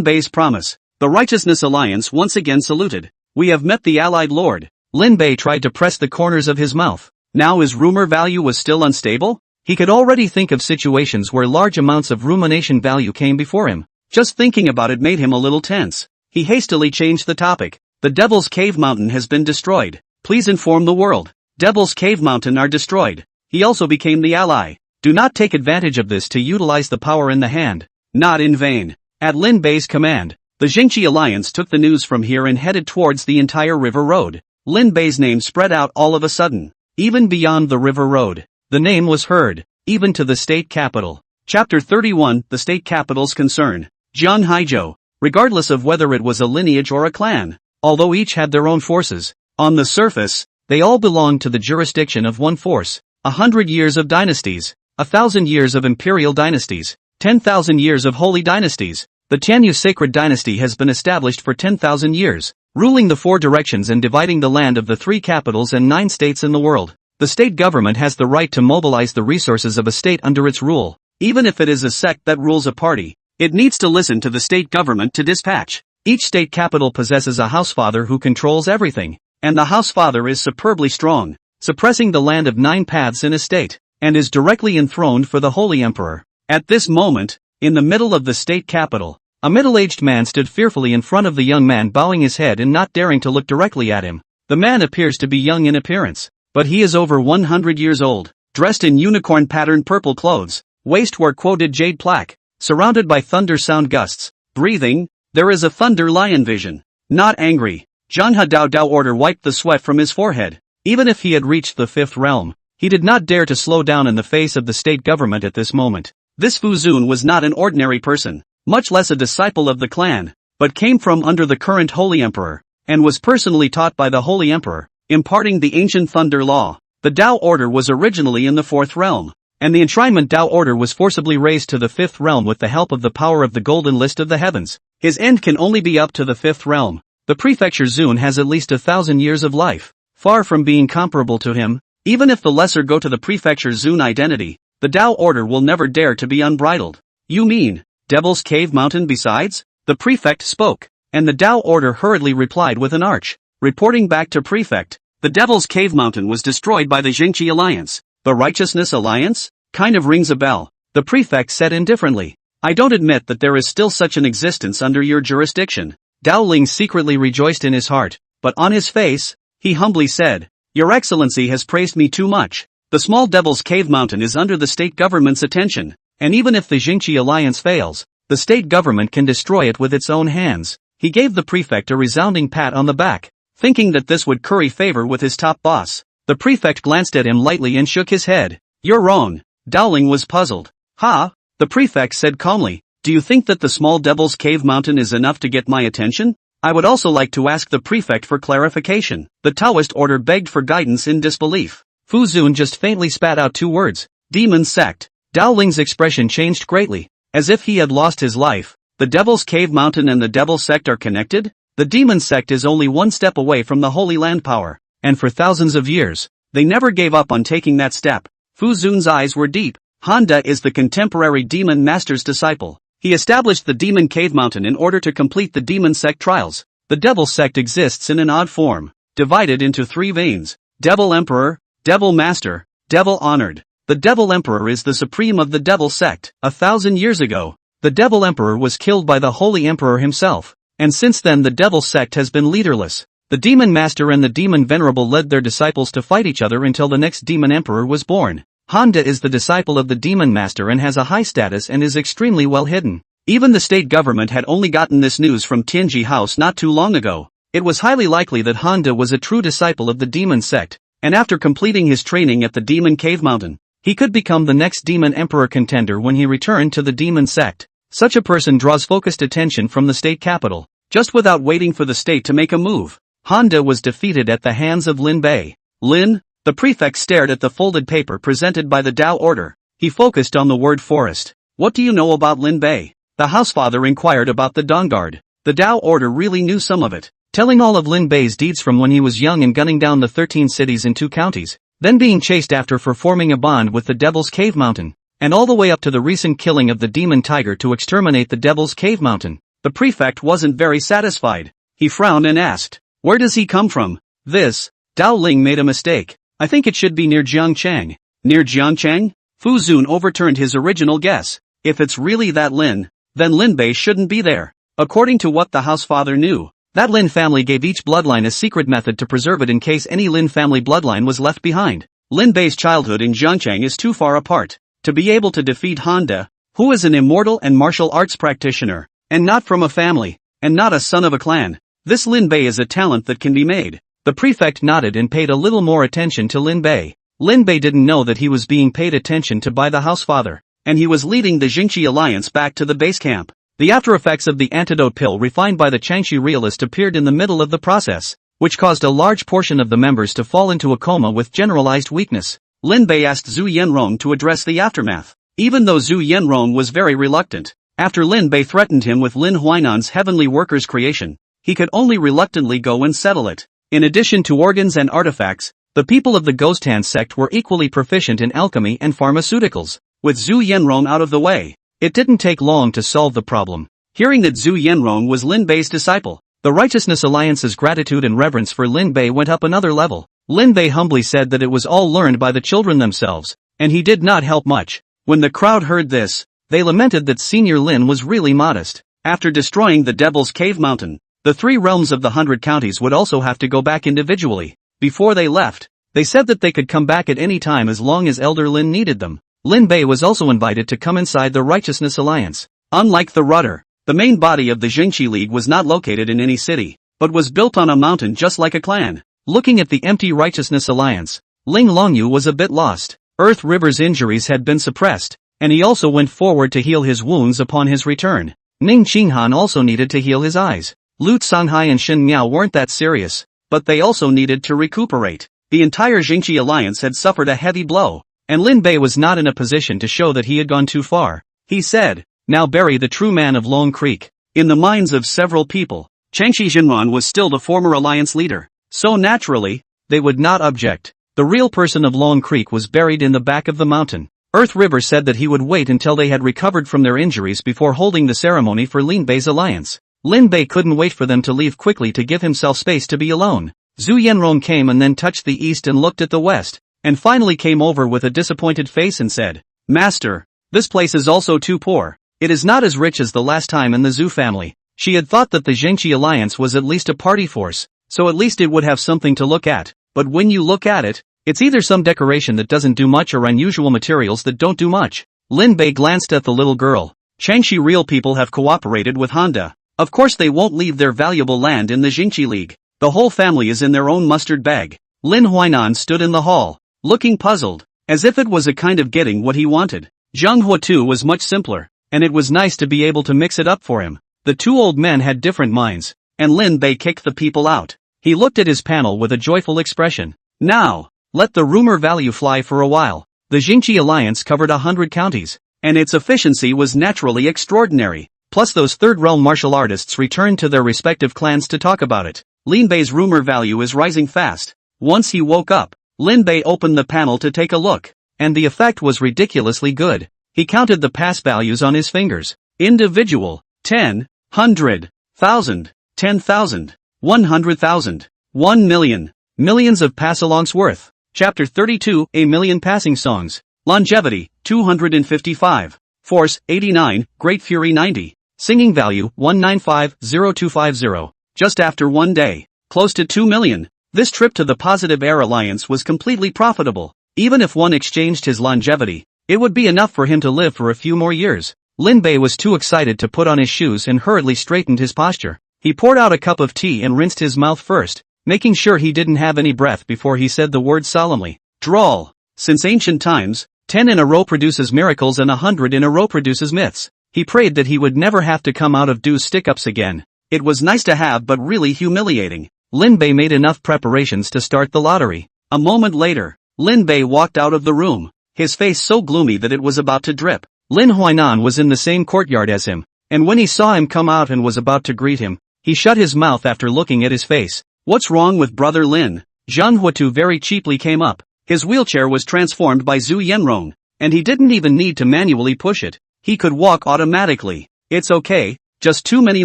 Bei's promise, the Righteousness Alliance once again saluted. We have met the Allied Lord. Lin Bei tried to press the corners of his mouth. Now his rumor value was still unstable? He could already think of situations where large amounts of rumination value came before him. Just thinking about it made him a little tense. He hastily changed the topic. The Devil's Cave Mountain has been destroyed. Please inform the world. Devil's Cave Mountain are destroyed. He also became the ally. Do not take advantage of this to utilize the power in the hand. Not in vain. At Lin Bei's command, the Jingqi Alliance took the news from here and headed towards the entire river road. Lin Bei's name spread out all of a sudden. Even beyond the river road, the name was heard, even to the state capital. Chapter 31, The State Capital's Concern. Jian Haizhou. Regardless of whether it was a lineage or a clan, although each had their own forces, on the surface, they all belonged to the jurisdiction of one force. 100 years of dynasties. 1,000 years of imperial dynasties, 10,000 years of holy dynasties. The Tianyu sacred dynasty has been established for 10,000 years, ruling the 4 directions and dividing the land of the 3 capitals and 9 states in the world. The state government has the right to mobilize the resources of a state under its rule. Even if it is a sect that rules a party, it needs to listen to the state government to dispatch. Each state capital possesses a housefather who controls everything, and the housefather is superbly strong, suppressing the land of 9 paths in a state, and is directly enthroned for the Holy Emperor. At this moment, in the middle of the state capital, a middle-aged man stood fearfully in front of the young man, bowing his head and not daring to look directly at him. The man appears to be young in appearance, but he is over 100 years old, dressed in unicorn-patterned purple clothes, waist were quoted jade plaque, surrounded by thunder sound gusts, breathing, there is a thunder lion vision. Not angry, Zhang Dao order wiped the sweat from his forehead. Even if he had reached the 5th realm, he did not dare to slow down in the face of the state government at this moment. This Fu Zun was not an ordinary person, much less a disciple of the clan, but came from under the current Holy Emperor, and was personally taught by the Holy Emperor, imparting the ancient Thunder Law. The Dao Order was originally in the 4th realm, and the Enshrinement Dao Order was forcibly raised to the 5th realm with the help of the power of the Golden List of the Heavens. His end can only be up to the 5th realm. The Prefecture Zun has at least 1,000 years of life, far from being comparable to him. Even if the lesser go to the Prefecture Zun identity, the Dao Order will never dare to be unbridled. You mean, Devil's Cave Mountain besides? The Prefect spoke, and the Dao Order hurriedly replied with an arch. Reporting back to Prefect, the Devil's Cave Mountain was destroyed by the Jingqi Alliance. The Righteousness Alliance? Kind of rings a bell, the Prefect said indifferently. I don't admit that there is still such an existence under your jurisdiction. Dao Ling secretly rejoiced in his heart, but on his face, he humbly said, Your Excellency has praised me too much. The small Devil's Cave Mountain is under the state government's attention, and even if the Jingqi Alliance fails, the state government can destroy it with its own hands. He gave the Prefect a resounding pat on the back, thinking that this would curry favor with his top boss. The Prefect glanced at him lightly and shook his head. You're wrong. Dowling was puzzled. Ha? The Prefect said calmly. Do you think that the small Devil's Cave Mountain is enough to get my attention? I would also like to ask the Prefect for clarification. The Taoist order begged for guidance in disbelief. Fu Zun just faintly spat out 2 words. Demon sect. Dao Ling's expression changed greatly, as if he had lost his life. The Devil's Cave Mountain and the Devil sect are connected? The Demon sect is only 1 step away from the Holy Land power, and for thousands of years, they never gave up on taking that step. Fu Zun's eyes were deep. Honda is the contemporary Demon Master's disciple. He established the Demon Cave Mountain in order to complete the Demon Sect trials. The Devil Sect exists in an odd form, divided into 3 veins. Devil Emperor, Devil Master, Devil Honored. The Devil Emperor is the supreme of the Devil Sect. 1,000 years ago, the Devil Emperor was killed by the Holy Emperor himself, and since then the Devil Sect has been leaderless. The Demon Master and the Demon Venerable led their disciples to fight each other until the next Demon Emperor was born. Honda is the disciple of the Demon Master and has a high status and is extremely well hidden. Even the state government had only gotten this news from Tianji House not too long ago. It was highly likely that Honda was a true disciple of the Demon Sect, and after completing his training at the Demon Cave Mountain, he could become the next Demon Emperor contender when he returned to the Demon Sect. Such a person draws focused attention from the state capital, just without waiting for the state to make a move. Honda was defeated at the hands of Lin Bei. Lin? The Prefect stared at the folded paper presented by the Dao Order. He focused on the word forest. What do you know about Lin Bei? The Housefather inquired about the Dawnguard. The Dao Order really knew some of it. telling all of Lin Bei's deeds from when he was young and gunning down the 13 cities in 2 counties, then being chased after for forming a bond with the Devil's Cave Mountain, and all the way up to the recent killing of the demon tiger to exterminate the Devil's Cave Mountain. The prefect wasn't very satisfied. He frowned and asked, "Where does he come from?" This, Dao Ling made a mistake. "I think it should be near Jiangchang." Near Jiangchang? Fu Zun overturned his original guess. If it's really that Lin, then Lin Bei shouldn't be there. According to what the house father knew, that Lin family gave each bloodline a secret method to preserve it in case any Lin family bloodline was left behind. Lin Bei's childhood in Jiangchang is too far apart to be able to defeat Honda, who is an immortal and martial arts practitioner, and not from a family, and not a son of a clan. This Lin Bei is a talent that can be made. The prefect nodded and paid a little more attention to Lin Bei. Lin Bei didn't know that he was being paid attention to by the house father, and he was leading the Jingxi alliance back to the base camp. The after effects of the antidote pill refined by the Changxi realist appeared in the middle of the process, which caused a large portion of the members to fall into a coma with generalized weakness. Lin Bei asked Zhu Yanrong to address the aftermath, even though Zhu Yanrong was very reluctant. After Lin Bei threatened him with Lin Huainan's heavenly workers creation, he could only reluctantly go and settle it. In addition to organs and artifacts, the people of the Ghost Hand sect were equally proficient in alchemy and pharmaceuticals. With Zhu Yanrong out of the way, it didn't take long to solve the problem. Hearing that Zhu Yanrong was Lin Bei's disciple, the Righteousness Alliance's gratitude and reverence for Lin Bei went up another level. Lin Bei humbly said that it was all learned by the children themselves, and he did not help much. When the crowd heard this, they lamented that Senior Lin was really modest. After destroying the Devil's Cave Mountain, the 3 realms of the 100 counties would also have to go back individually. Before they left, they said that they could come back at any time as long as Elder Lin needed them. Lin Bei was also invited to come inside the Righteousness Alliance. Unlike the rudder, the main body of the Jingxi League was not located in any city, but was built on a mountain just like a clan. Looking at the empty Righteousness Alliance, Ling Longyu was a bit lost. Earth River's injuries had been suppressed, and he also went forward to heal his wounds upon his return. Ning Qinghan also needed to heal his eyes. Lu Canghai and Shen Miao weren't that serious, but they also needed to recuperate. The entire Jingxi alliance had suffered a heavy blow, and Lin Bei was not in a position to show that he had gone too far. He said, "Now bury the true man of Long Creek." In the minds of several people, Changxi Jinwan was still the former alliance leader, so naturally, they would not object. The real person of Long Creek was buried in the back of the mountain. Earth River said that he would wait until they had recovered from their injuries before holding the ceremony for Lin Bei's alliance. Lin Bei couldn't wait for them to leave quickly to give himself space to be alone. Zhu Yanrong came and then touched the east and looked at the west, and finally came over with a disappointed face and said, "Master, this place is also too poor. It is not as rich as the last time in the Zhu family." She had thought that the Jingxi alliance was at least a party force, so at least it would have something to look at, but when you look at it, it's either some decoration that doesn't do much or unusual materials that don't do much. Lin Bei glanced at the little girl. Changxi real people have cooperated with Honda. Of course they won't leave their valuable land in the Jingxi League. The whole family is in their own mustard bag. Lin Huainan stood in the hall, looking puzzled, as if it was a kind of getting what he wanted. Zhang Hua too was much simpler, and it was nice to be able to mix it up for him. The 2 old men had different minds, and Lin Bei kicked the people out. He looked at his panel with a joyful expression. Now, let the rumor value fly for a while. The Jingxi alliance covered 100 counties, and its efficiency was naturally extraordinary. Plus those third realm martial artists returned to their respective clans to talk about it. Lin Bei's rumor value is rising fast. Once he woke up, Lin Bei opened the panel to take a look, and the effect was ridiculously good. He counted the pass values on his fingers. Individual, 10, 100, 1000, 10,000, 100,000, 1 million. Millions of pass-alongs worth. Chapter 32, A Million Passing Songs. Longevity, 255. Force, 89, Great Fury 90. Singing value, 195,0250. Just after 1 day. Close to 2 million. This trip to the Positive Air Alliance was completely profitable. Even if one exchanged his longevity, it would be enough for him to live for a few more years. Lin Bei was too excited to put on his shoes and hurriedly straightened his posture. He poured out a cup of tea and rinsed his mouth first, making sure he didn't have any breath before he said the word solemnly. Drawl. Since ancient times, 10 in a row produces miracles and 100 in a row produces myths. He prayed that he would never have to come out of Du's stick-ups again. It was nice to have but really humiliating. Lin Bei made enough preparations to start the lottery. A moment later, Lin Bei walked out of the room, his face so gloomy that it was about to drip. Lin Huainan was in the same courtyard as him, and when he saw him come out and was about to greet him, He shut his mouth after looking at his face. What's wrong with brother Lin? Zhang Huatu very cheaply came up. His wheelchair was transformed by Zhu Yanrong, and he didn't even need to manually push it. He could walk automatically. It's okay, just too many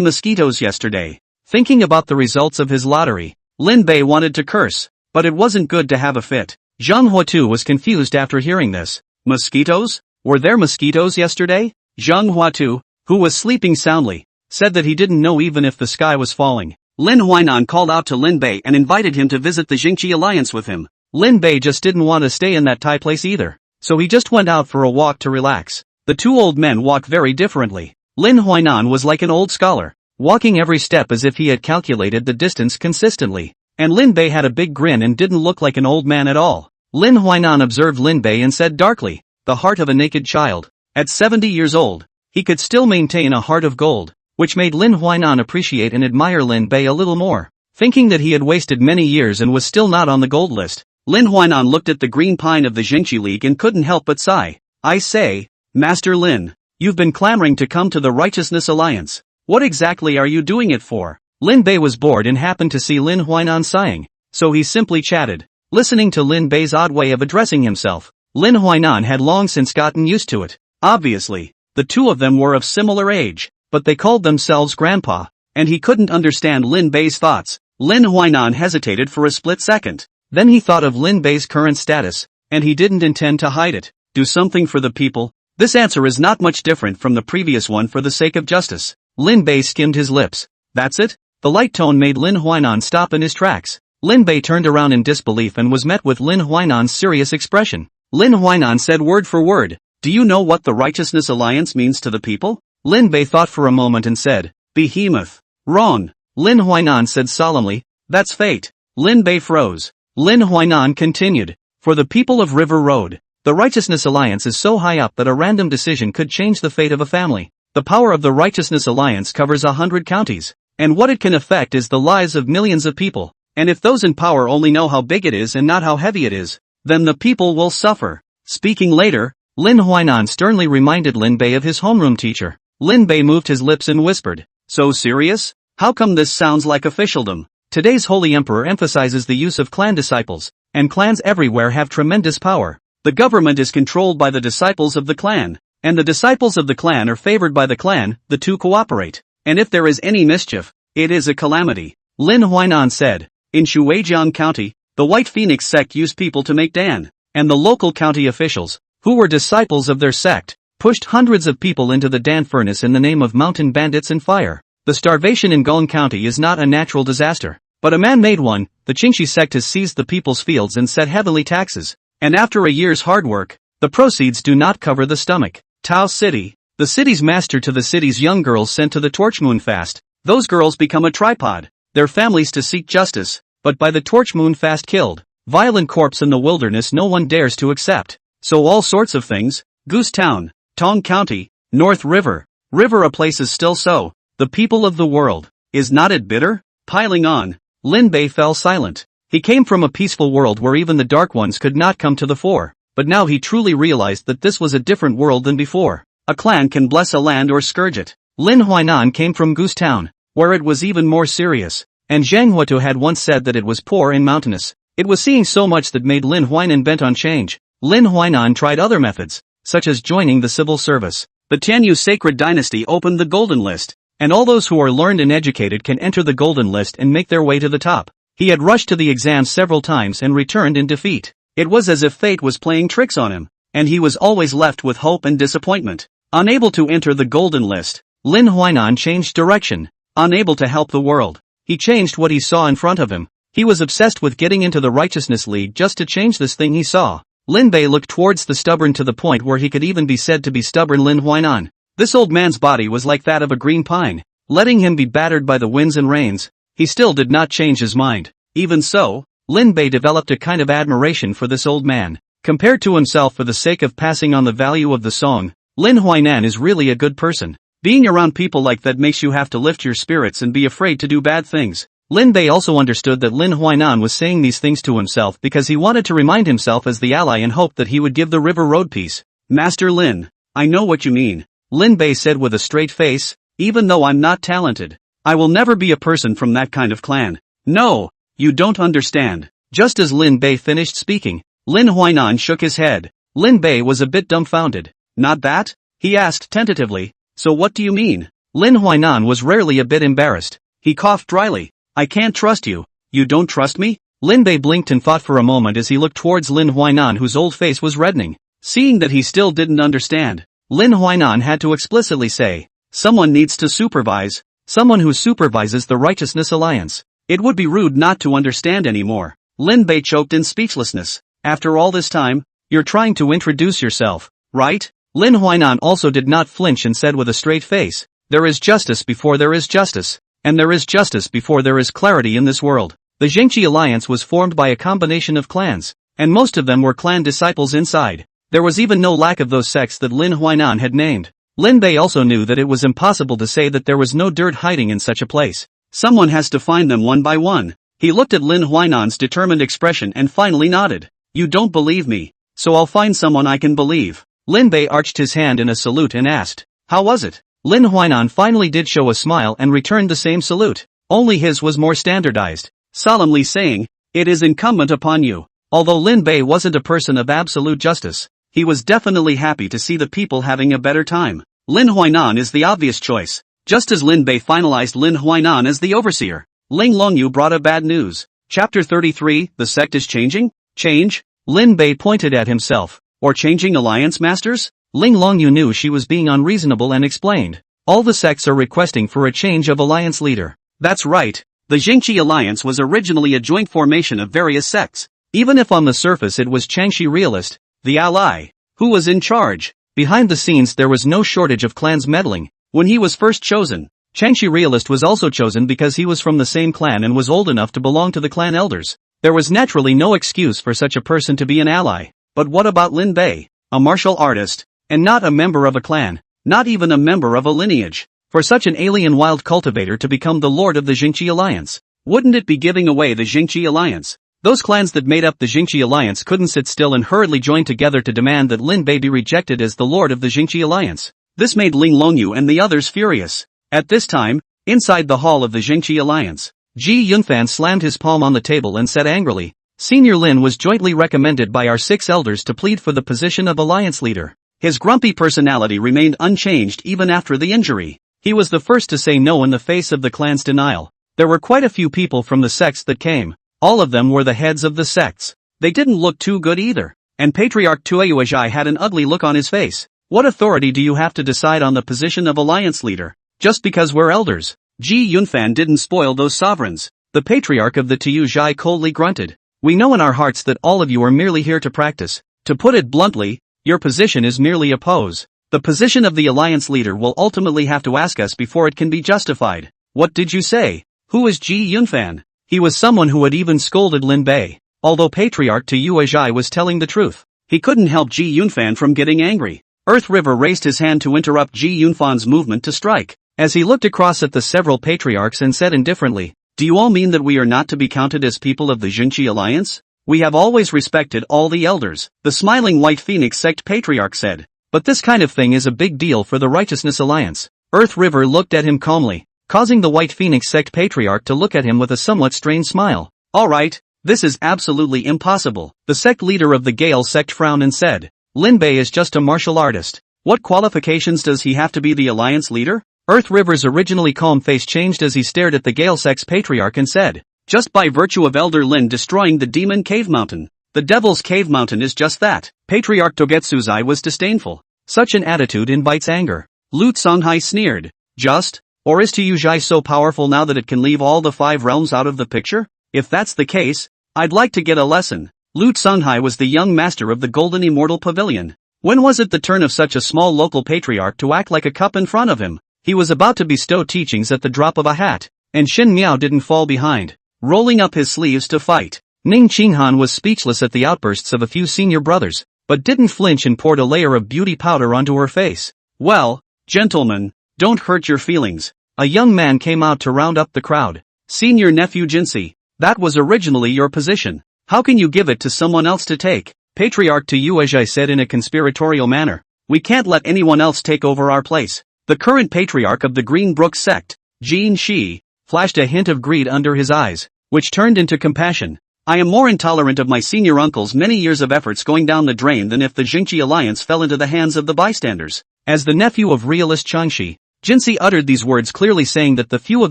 mosquitoes yesterday. Thinking about the results of his lottery, Lin Bei wanted to curse, but it wasn't good to have a fit. Zhang Huatu was confused after hearing this. Mosquitoes? Were there mosquitoes yesterday? Zhang Huatu, who was sleeping soundly, said that he didn't know even if the sky was falling. Lin Huainan called out to Lin Bei and invited him to visit the Jingqi Alliance with him. Lin Bei just didn't want to stay in that Thai place either, so he just went out for a walk to relax. The two old men walked very differently. Lin Huainan was like an old scholar, walking every step as if he had calculated the distance consistently. And Lin Bei had a big grin and didn't look like an old man at all. Lin Huainan observed Lin Bei and said darkly, the heart of a naked child. At 70 years old, he could still maintain a heart of gold, which made Lin Huainan appreciate and admire Lin Bei a little more. Thinking that he had wasted many years and was still not on the gold list, Lin Huainan looked at the green pine of the Jingqi League and couldn't help but sigh. I say, Master Lin, you've been clamoring to come to the Righteousness Alliance. What exactly are you doing it for? Lin Bei was bored and happened to see Lin Huainan sighing, so he simply chatted. Listening to Lin Bei's odd way of addressing himself, Lin Huainan had long since gotten used to it. Obviously, the two of them were of similar age, but they called themselves grandpa, and he couldn't understand Lin Bei's thoughts. Lin Huainan hesitated for a split second. Then he thought of Lin Bei's current status, and he didn't intend to hide it. Do something for the people? This answer is not much different from the previous one for the sake of justice. Lin Bei skimmed his lips. That's it? The light tone made Lin Huainan stop in his tracks. Lin Bei turned around in disbelief and was met with Lin Huainan's serious expression. Lin Huainan said word for word, do you know what the Righteousness Alliance means to the people? Lin Bei thought for a moment and said, Behemoth. Wrong. Lin Huainan said solemnly, that's fate. Lin Bei froze. Lin Huainan continued, for the people of River Road, the Righteousness Alliance is so high up that a random decision could change the fate of a family. The power of the Righteousness Alliance covers 100 counties, and what it can affect is the lives of millions of people, and if those in power only know how big it is and not how heavy it is, then the people will suffer. Speaking later, Lin Huainan sternly reminded Lin Bei of his homeroom teacher. Lin Bei moved his lips and whispered, so serious? How come this sounds like officialdom? Today's Holy Emperor emphasizes the use of clan disciples, and clans everywhere have tremendous power. The government is controlled by the disciples of the clan, and the disciples of the clan are favored by the clan, the two cooperate. And if there is any mischief, it is a calamity. Lin Huainan said, in Shuijiang County, the White Phoenix sect used people to make Dan, and the local county officials, who were disciples of their sect, pushed hundreds of people into the Dan furnace in the name of mountain bandits and fire. The starvation in Gong County is not a natural disaster, but a man-made one. The Qingxi sect has seized the people's fields and set heavily taxes, and after a year's hard work, the proceeds do not cover the stomach. Tao City, the city's master to the city's young girls sent to the Torch Moon fast. Those girls become a tripod, their families to seek justice, but by the Torch Moon fast killed. Violent corpse in the wilderness no one dares to accept. So all sorts of things. Goose Town, Tong County, North River, a place is still so. The people of the world, is not it bitter? Piling on, Lin Bei fell silent. He came from a peaceful world where even the dark ones could not come to the fore, but now he truly realized that this was a different world than before. A clan can bless a land or scourge it. Lin Huainan came from Goose Town, where it was even more serious, and Zhang Huatu had once said that it was poor and mountainous. It was seeing so much that made Lin Huainan bent on change. Lin Huainan tried other methods, such as joining the civil service. The Tianyu Sacred Dynasty opened the Golden List, and all those who are learned and educated can enter the Golden List and make their way to the top. He had rushed to the exams several times and returned in defeat. It was as if fate was playing tricks on him, and he was always left with hope and disappointment. Unable to enter the Golden List, Lin Huainan changed direction. Unable to help the world, he changed what he saw in front of him. He was obsessed with getting into the Righteousness League just to change this thing he saw. Lin Bei looked towards the stubborn to the point where he could even be said to be stubborn Lin Huainan. This old man's body was like that of a green pine. Letting him be battered by the winds and rains, he still did not change his mind. Even so, Lin Bei developed a kind of admiration for this old man. Compared to himself for the sake of passing on the value of the song, Lin Huainan is really a good person. Being around people like that makes you have to lift your spirits and be afraid to do bad things. Lin Bei also understood that Lin Huainan was saying these things to himself because he wanted to remind himself as the ally and hoped that he would give the River Road peace. Master Lin, I know what you mean, Lin Bei said with a straight face, even though I'm not talented, I will never be a person from that kind of clan. No, you don't understand. Just as Lin Bei finished speaking, Lin Huainan shook his head. Lin Bei was a bit dumbfounded. Not that? He asked tentatively. So what do you mean? Lin Huainan was rarely a bit embarrassed. He coughed dryly. I can't trust you. You don't trust me? Lin Bei blinked and thought for a moment as he looked towards Lin Huainan, whose old face was reddening. Seeing that he still didn't understand, Lin Huainan had to explicitly say, someone needs to supervise, someone who supervises the Righteousness Alliance. It would be rude not to understand anymore. Lin Bei choked in speechlessness. After all this time, you're trying to introduce yourself, right? Lin Huainan also did not flinch and said with a straight face, there is justice before there is justice, and there is justice before there is clarity in this world. The Jingqi Alliance was formed by a combination of clans, and most of them were clan disciples inside. There was even no lack of those sects that Lin Huainan had named. Lin Bei also knew that it was impossible to say that there was no dirt hiding in such a place. Someone has to find them one by one. He looked at Lin Huainan's determined expression and finally nodded. You don't believe me, so I'll find someone I can believe. Lin Bei arched his hand in a salute and asked, how was it? Lin Huainan finally did show a smile and returned the same salute. Only his was more standardized, solemnly saying, it is incumbent upon you. Although Lin Bei wasn't a person of absolute justice, he was definitely happy to see the people having a better time. Lin Huainan is the obvious choice. Just as Lin Bei finalized Lin Huainan as the overseer, Ling Longyu brought a bad news. Chapter 33, the sect is changing? Change? Lin Bei pointed at himself. Or changing alliance masters? Ling Longyu knew she was being unreasonable and explained. All the sects are requesting for a change of alliance leader. That's right. The Jingqi Alliance was originally a joint formation of various sects. Even if on the surface it was Changxi Realist, the ally, who was in charge. Behind the scenes there was no shortage of clans meddling. When he was first chosen, Changxi Realist was also chosen because he was from the same clan and was old enough to belong to the clan elders. There was naturally no excuse for such a person to be an ally. But what about Lin Bei? A martial artist, and not a member of a clan, not even a member of a lineage. For such an alien wild cultivator to become the lord of the Jingqi Alliance, wouldn't it be giving away the Jingqi Alliance? Those clans that made up the Jingqi Alliance couldn't sit still and hurriedly join together to demand that Lin Bei be rejected as the lord of the Jingqi Alliance. This made Ling Longyu and the others furious. At this time, inside the hall of the Jingqi Alliance, Ji Yunfan slammed his palm on the table and said angrily, Senior Lin was jointly recommended by our 6 elders to plead for the position of alliance leader. His grumpy personality remained unchanged even after the injury. He was the first to say no in the face of the clan's denial. There were quite a few people from the sects that came. All of them were the heads of the sects. They didn't look too good either. And Patriarch Tueyuezhai had an ugly look on his face. What authority do you have to decide on the position of alliance leader? Just because we're elders. Ji Yunfan didn't spoil those sovereigns. The Patriarch of the Tueyuezhai coldly grunted. We know in our hearts that all of you are merely here to practice. To put it bluntly, your position is merely a pose. The position of the alliance leader will ultimately have to ask us before it can be justified. What did you say? Who is Ji Yunfan? He was someone who had even scolded Lin Bei. Although Patriarch Tueyuezhai was telling the truth, he couldn't help Ji Yunfan from getting angry. Earth River raised his hand to interrupt Ji Yunfan's movement to strike, as he looked across at the several patriarchs and said indifferently, do you all mean that we are not to be counted as people of the Jingqi Alliance? We have always respected all the elders, the smiling White Phoenix sect patriarch said. But this kind of thing is a big deal for the Righteousness Alliance. Earth River looked at him calmly, causing the White Phoenix sect patriarch to look at him with a somewhat strange smile. Alright, this is absolutely impossible. The sect leader of the Gale sect frowned and said, Lin Bei is just a martial artist. What qualifications does he have to be the alliance leader? Earth River's originally calm face changed as he stared at the Gale sect's patriarch and said, just by virtue of Elder Lin destroying the demon cave mountain. The Devil's Cave Mountain is just that. Patriarch Togetsuzai was disdainful. Such an attitude invites anger. Lu Songhai sneered. Just? Or is Tueyuezhai so powerful now that it can leave all the 5 realms out of the picture? If that's the case, I'd like to get a lesson. Lu Songhai was the young master of the Golden Immortal Pavilion. When was it the turn of such a small local patriarch to act like a cup in front of him? He was about to bestow teachings at the drop of a hat, and Shin Miao didn't fall behind, rolling up his sleeves to fight. Ning Qinghan was speechless at the outbursts of a few senior brothers, but didn't flinch and poured a layer of beauty powder onto her face. Well, gentlemen, don't hurt your feelings. A young man came out to round up the crowd. Senior nephew Jinsei, that was originally your position. How can you give it to someone else to take? Patriarch Tueyuezhai said in a conspiratorial manner. We can't let anyone else take over our place. The current patriarch of the Green Brook sect, Jin Shi, flashed a hint of greed under his eyes, which turned into compassion. I am more intolerant of my senior uncle's many years of efforts going down the drain than if the Jingxi alliance fell into the hands of the bystanders. As the nephew of realist Changxi, Jinxi uttered these words clearly saying that the few of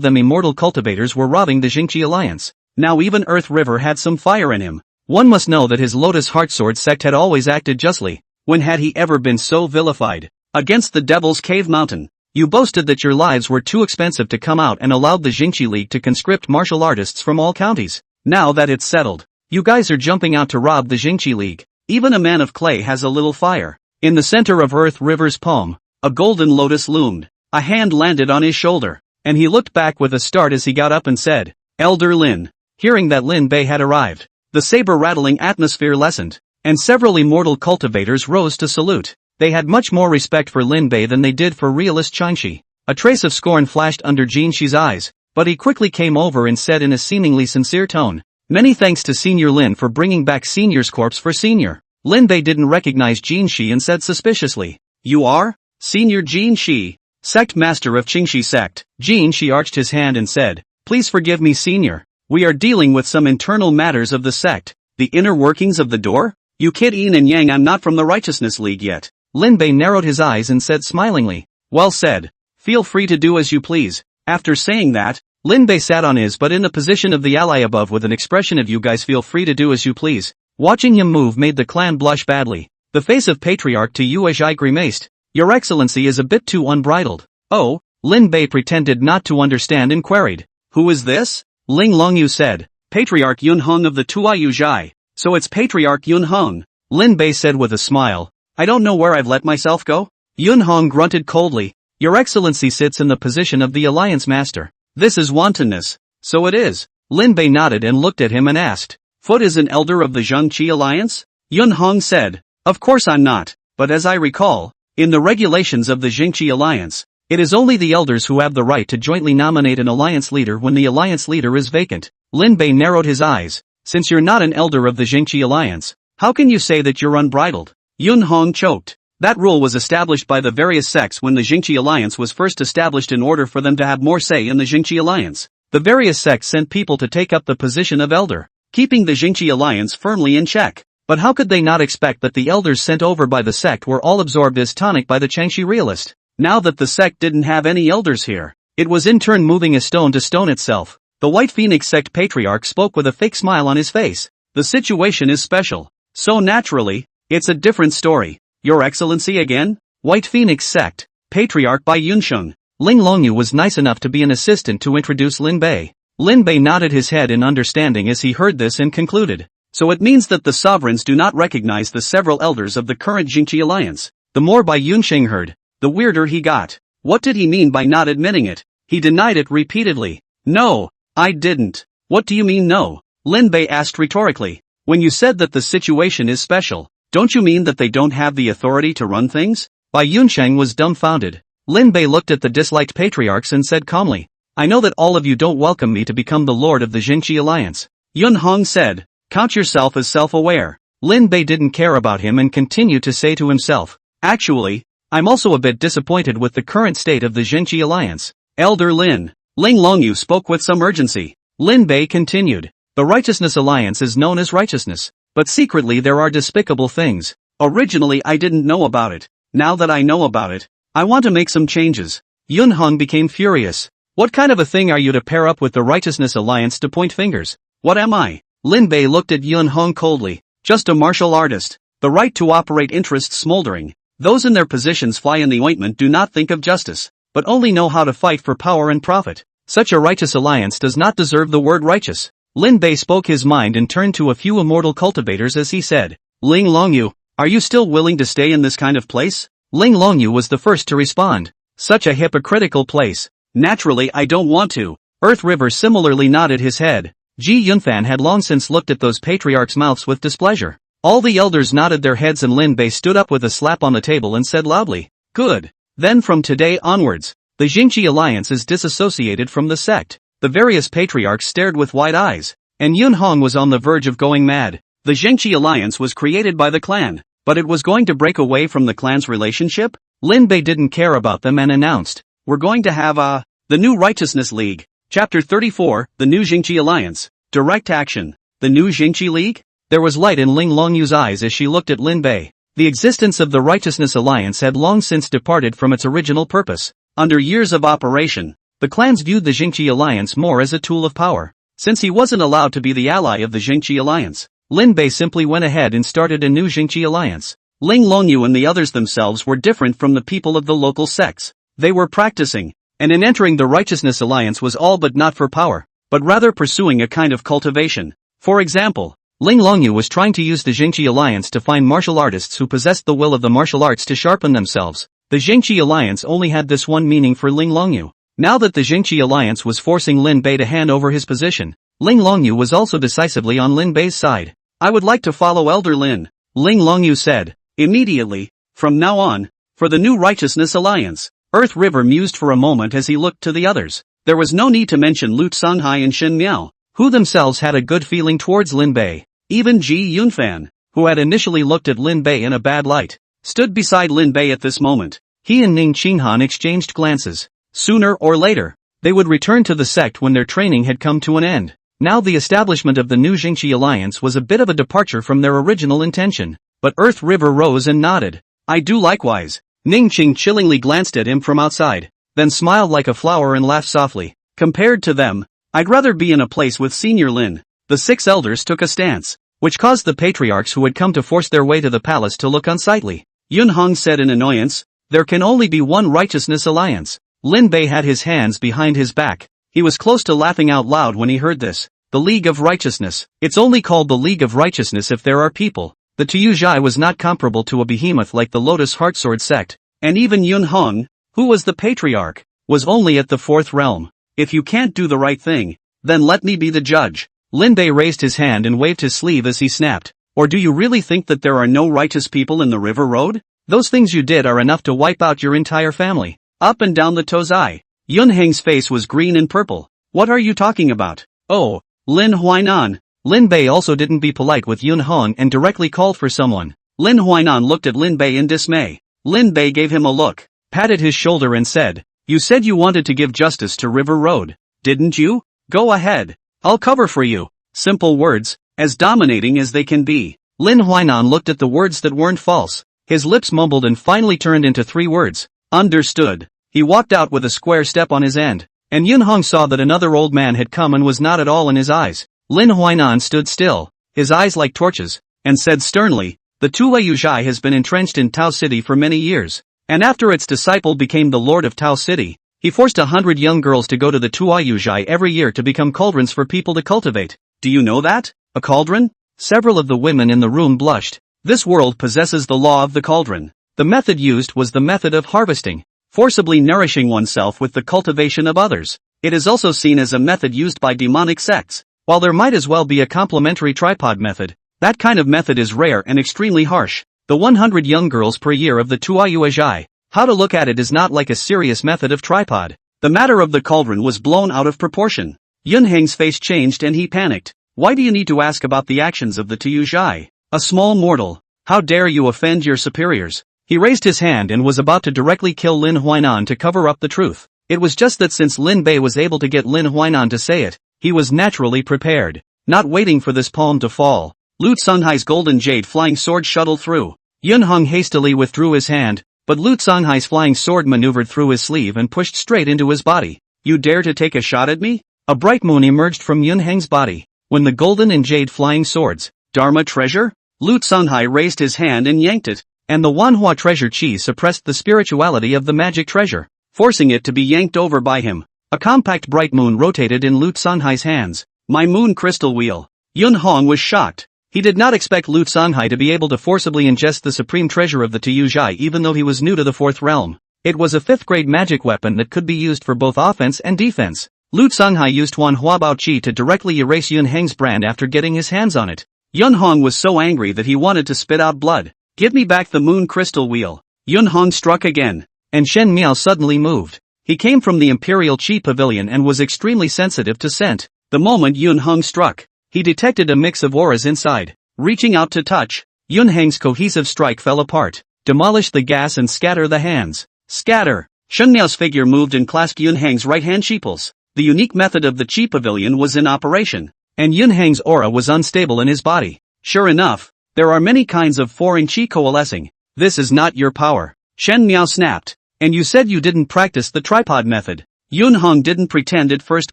them immortal cultivators were robbing the Jingxi alliance. Now even Earth River had some fire in him. One must know that his Lotus Heartsword sect had always acted justly. When had he ever been so vilified? Against the Devil's Cave Mountain, you boasted that your lives were too expensive to come out and allowed the Jingxi League to conscript martial artists from all counties. Now that it's settled, you guys are jumping out to rob the Jingxi League. Even a man of clay has a little fire. In the center of Earth River's palm, a golden lotus loomed. A hand landed on his shoulder, and he looked back with a start as he got up and said, Elder Lin. Hearing that Lin Bei had arrived, the saber-rattling atmosphere lessened, and several immortal cultivators rose to salute. They had much more respect for Lin Bei than they did for realist Changxi. A trace of scorn flashed under Jin Shi's eyes, but he quickly came over and said in a seemingly sincere tone, Many thanks to Senior Lin for bringing back Senior's corpse for Senior. Lin Bei didn't recognize Jin Shi and said suspiciously, You are? Senior Jin Shi, sect master of Qingxi sect. Jin Shi arched his hand and said, Please forgive me Senior. We are dealing with some internal matters of the sect. The inner workings of the door? You kid Yin and Yang, I'm not from the Righteousness League yet. Lin Bei narrowed his eyes and said smilingly, Well said. Feel free to do as you please. After saying that, Lin Bei sat on his butt in the position of the ally above with an expression of you guys feel free to do as you please. Watching him move made the clan blush badly. The face of Patriarch Tu Yuezhai grimaced. Your Excellency is a bit too unbridled. Oh, Lin Bei pretended not to understand and queried. Who is this? Ling Longyu said. Patriarch Yun Hong of the Tuaiyuzhai. So it's Patriarch Yun Hong. Lin Bei said with a smile. I don't know where I've let myself go. Yun Hong grunted coldly. Your Excellency sits in the position of the Alliance Master. This is wantonness. So it is. Lin Bei nodded and looked at him and asked. Foot is an elder of the Zhengqi Alliance? Yun Hong said. Of course I'm not, but as I recall, in the regulations of the Jingxi Alliance, it is only the elders who have the right to jointly nominate an alliance leader when the alliance leader is vacant. Lin Bei narrowed his eyes. Since you're not an elder of the Jingxi Alliance, how can you say that you're unbridled? Yun Hong choked. That rule was established by the various sects when the Jingxi Alliance was first established in order for them to have more say in the Jingxi Alliance. The various sects sent people to take up the position of elder, keeping the Jingxi Alliance firmly in check. But how could they not expect that the elders sent over by the sect were all absorbed as tonic by the Changxi realist? Now that the sect didn't have any elders here, it was in turn moving a stone to stone itself. The White Phoenix sect patriarch spoke with a fake smile on his face. The situation is special. So naturally, it's a different story. Your Excellency again? White Phoenix sect, patriarch by Yunsheng. Ling Longyu was nice enough to be an assistant to introduce Lin Bei. Lin Bei nodded his head in understanding as he heard this and concluded. So it means that the sovereigns do not recognize the several elders of the current Jingxi Alliance. The more Bai Yunsheng heard, the weirder he got. What did he mean by not admitting it? He denied it repeatedly. No, I didn't. What do you mean no? Lin Bei asked rhetorically. When you said that the situation is special, don't you mean that they don't have the authority to run things? Bai Yunsheng was dumbfounded. Lin Bei looked at the disliked patriarchs and said calmly, I know that all of you don't welcome me to become the lord of the Jingxi Alliance. Yun Hong said, count yourself as self-aware. Lin Bei didn't care about him and continued to say to himself, actually, I'm also a bit disappointed with the current state of the Jingxi Alliance. Elder Lin. Ling Longyu spoke with some urgency. Lin Bei continued, the Righteousness Alliance is known as righteousness, but secretly there are despicable things. Originally I didn't know about it. Now that I know about it, I want to make some changes. Yun Hong became furious. What kind of a thing are you to pair up with the Righteousness Alliance to point fingers? What am I? Lin Bei looked at Yun Hong coldly. Just a martial artist. The right to operate interests smoldering. Those in their positions fly in the ointment do not think of justice, but only know how to fight for power and profit. Such a righteous alliance does not deserve the word righteous. Lin Bei spoke his mind and turned to a few immortal cultivators as he said, Ling Longyu, are you still willing to stay in this kind of place? Ling Longyu was the first to respond. Such a hypocritical place. Naturally I don't want to. Earth River similarly nodded his head. Ji Yunfan had long since looked at those patriarchs' mouths with displeasure. All the elders nodded their heads and Lin Bei stood up with a slap on the table and said loudly, good. Then from today onwards, the Jingxi Alliance is disassociated from the sect. The various patriarchs stared with wide eyes, and Yun Hong was on the verge of going mad. The Jingxi Alliance was created by the clan, but it was going to break away from the clan's relationship? Lin Bei didn't care about them and announced, we're going to have a The New Righteousness League. Chapter 34, The New Jingqi Alliance. Direct Action. The New Jingqi League? There was light in Ling Longyu's eyes as she looked at Lin Bei. The existence of the Righteousness Alliance had long since departed from its original purpose. Under years of operation, the clans viewed the Jingqi Alliance more as a tool of power. Since he wasn't allowed to be the ally of the Jingqi Alliance, Lin Bei simply went ahead and started a new Jingqi Alliance. Ling Longyu and the others themselves were different from the people of the local sects. They were practicing, and in entering the Righteousness Alliance was all but not for power, but rather pursuing a kind of cultivation. For example, Ling Longyu was trying to use the Jingqi Alliance to find martial artists who possessed the will of the martial arts to sharpen themselves. The Jingqi Alliance only had this one meaning for Ling Longyu. Now that the Jingqi Alliance was forcing Lin Bei to hand over his position, Ling Longyu was also decisively on Lin Bei's side. I would like to follow Elder Lin, Ling Longyu said. Immediately, from now on, for the New Righteousness Alliance. Earth River mused for a moment as he looked to the others. There was no need to mention Lu Songhai and Shen Miao, who themselves had a good feeling towards Lin Bei. Even Ji Yunfan, who had initially looked at Lin Bei in a bad light, stood beside Lin Bei at this moment. He and Ning Qinghan exchanged glances. Sooner or later, they would return to the sect when their training had come to an end. Now the establishment of the new Jingqi Alliance was a bit of a departure from their original intention. But Earth River rose and nodded. I do likewise. Ning Qing chillingly glanced at him from outside, then smiled like a flower and laughed softly. Compared to them, I'd rather be in a place with Senior Lin. The 6 elders took a stance, which caused the patriarchs who had come to force their way to the palace to look unsightly. Yun Hong said in annoyance, there can only be one Righteousness Alliance. Lin Bei had his hands behind his back. He was close to laughing out loud when he heard this. The League of Righteousness. It's only called the League of Righteousness if there are people. The Tuyuzhai was not comparable to a behemoth like the Lotus Heartsword sect, and even Yun Hong, who was the patriarch, was only at the 4th realm. If you can't do the right thing, then let me be the judge. Lin Bei raised his hand and waved his sleeve as he snapped. Or do you really think that there are no righteous people in the river road? Those things you did are enough to wipe out your entire family. Up and down the Tozai. Yun Heng's face was green and purple. What are you talking about? Oh, Lin Huainan. Lin Bei also didn't be polite with Yun Hong and directly called for someone. Lin Huainan looked at Lin Bei in dismay. Lin Bei gave him a look, patted his shoulder and said, you said you wanted to give justice to River Road, didn't you? Go ahead. I'll cover for you. Simple words, as dominating as they can be. Lin Huainan looked at the words that weren't false. His lips mumbled and finally turned into 3 words. Understood. He walked out with a square step on his end, and Yun Hong saw that another old man had come and was not at all in his eyes. Lin Huainan stood still, his eyes like torches, and said sternly, the Tuyuzhai has been entrenched in Tao City for many years, and after its disciple became the lord of Tao City, he forced 100 young girls to go to the Tuyuzhai every year to become cauldrons for people to cultivate. Do you know that? A cauldron? Several of the women in the room blushed. This world possesses the law of the cauldron. The method used was the method of harvesting, forcibly nourishing oneself with the cultivation of others. It is also seen as a method used by demonic sects. While there might as well be a complementary tripod method, that kind of method is rare and extremely harsh. The 100 young girls per year of the Tuyuzhai, how to look at it is not like a serious method of tripod. The matter of the cauldron was blown out of proportion. Yun Heng's face changed and he panicked. Why do you need to ask about the actions of the Tuyuzhai? A small mortal. How dare you offend your superiors? He raised his hand and was about to directly kill Lin Huainan to cover up the truth. It was just that since Lin Bei was able to get Lin Huainan to say it, he was naturally prepared, not waiting for this palm to fall. Lu Songhai's golden jade flying sword shuttled through. Yun Hong hastily withdrew his hand, but Lu Songhai's flying sword maneuvered through his sleeve and pushed straight into his body. You dare to take a shot at me? A bright moon emerged from Yun Heng's body. When the golden and jade flying swords, Dharma treasure? Lu Songhai raised his hand and yanked it, and the manhwa treasure chi suppressed the spirituality of the magic treasure, forcing it to be yanked over by him. A compact bright moon rotated in Lu Songhai's hands. My moon crystal wheel. Yun Hong was shocked. He did not expect Lu Songhai to be able to forcibly ingest the supreme treasure of the Tuyuzhai even though he was new to the 4th realm. It was a 5th grade magic weapon that could be used for both offense and defense. Lu Songhai used Huanhua Bao Qi to directly erase Yun Heng's brand after getting his hands on it. Yun Hong was so angry that he wanted to spit out blood. Give me back the moon crystal wheel. Yun Hong struck again, and Shen Miao suddenly moved. He came from the Imperial Qi Pavilion and was extremely sensitive to scent. The moment Yun Hong struck, he detected a mix of auras inside. Reaching out to touch, Yun Heng's cohesive strike fell apart, demolish the gas and scatter the hands. Scatter! Shen Miao's figure moved and clasped Yun Hang's right-hand cheeples. The unique method of the chi pavilion was in operation, and Yun Hang's aura was unstable in his body. Sure enough, there are many kinds of foreign chi coalescing. This is not your power. Shen Miao snapped. And you said you didn't practice the tripod method. Yun Hang didn't pretend at first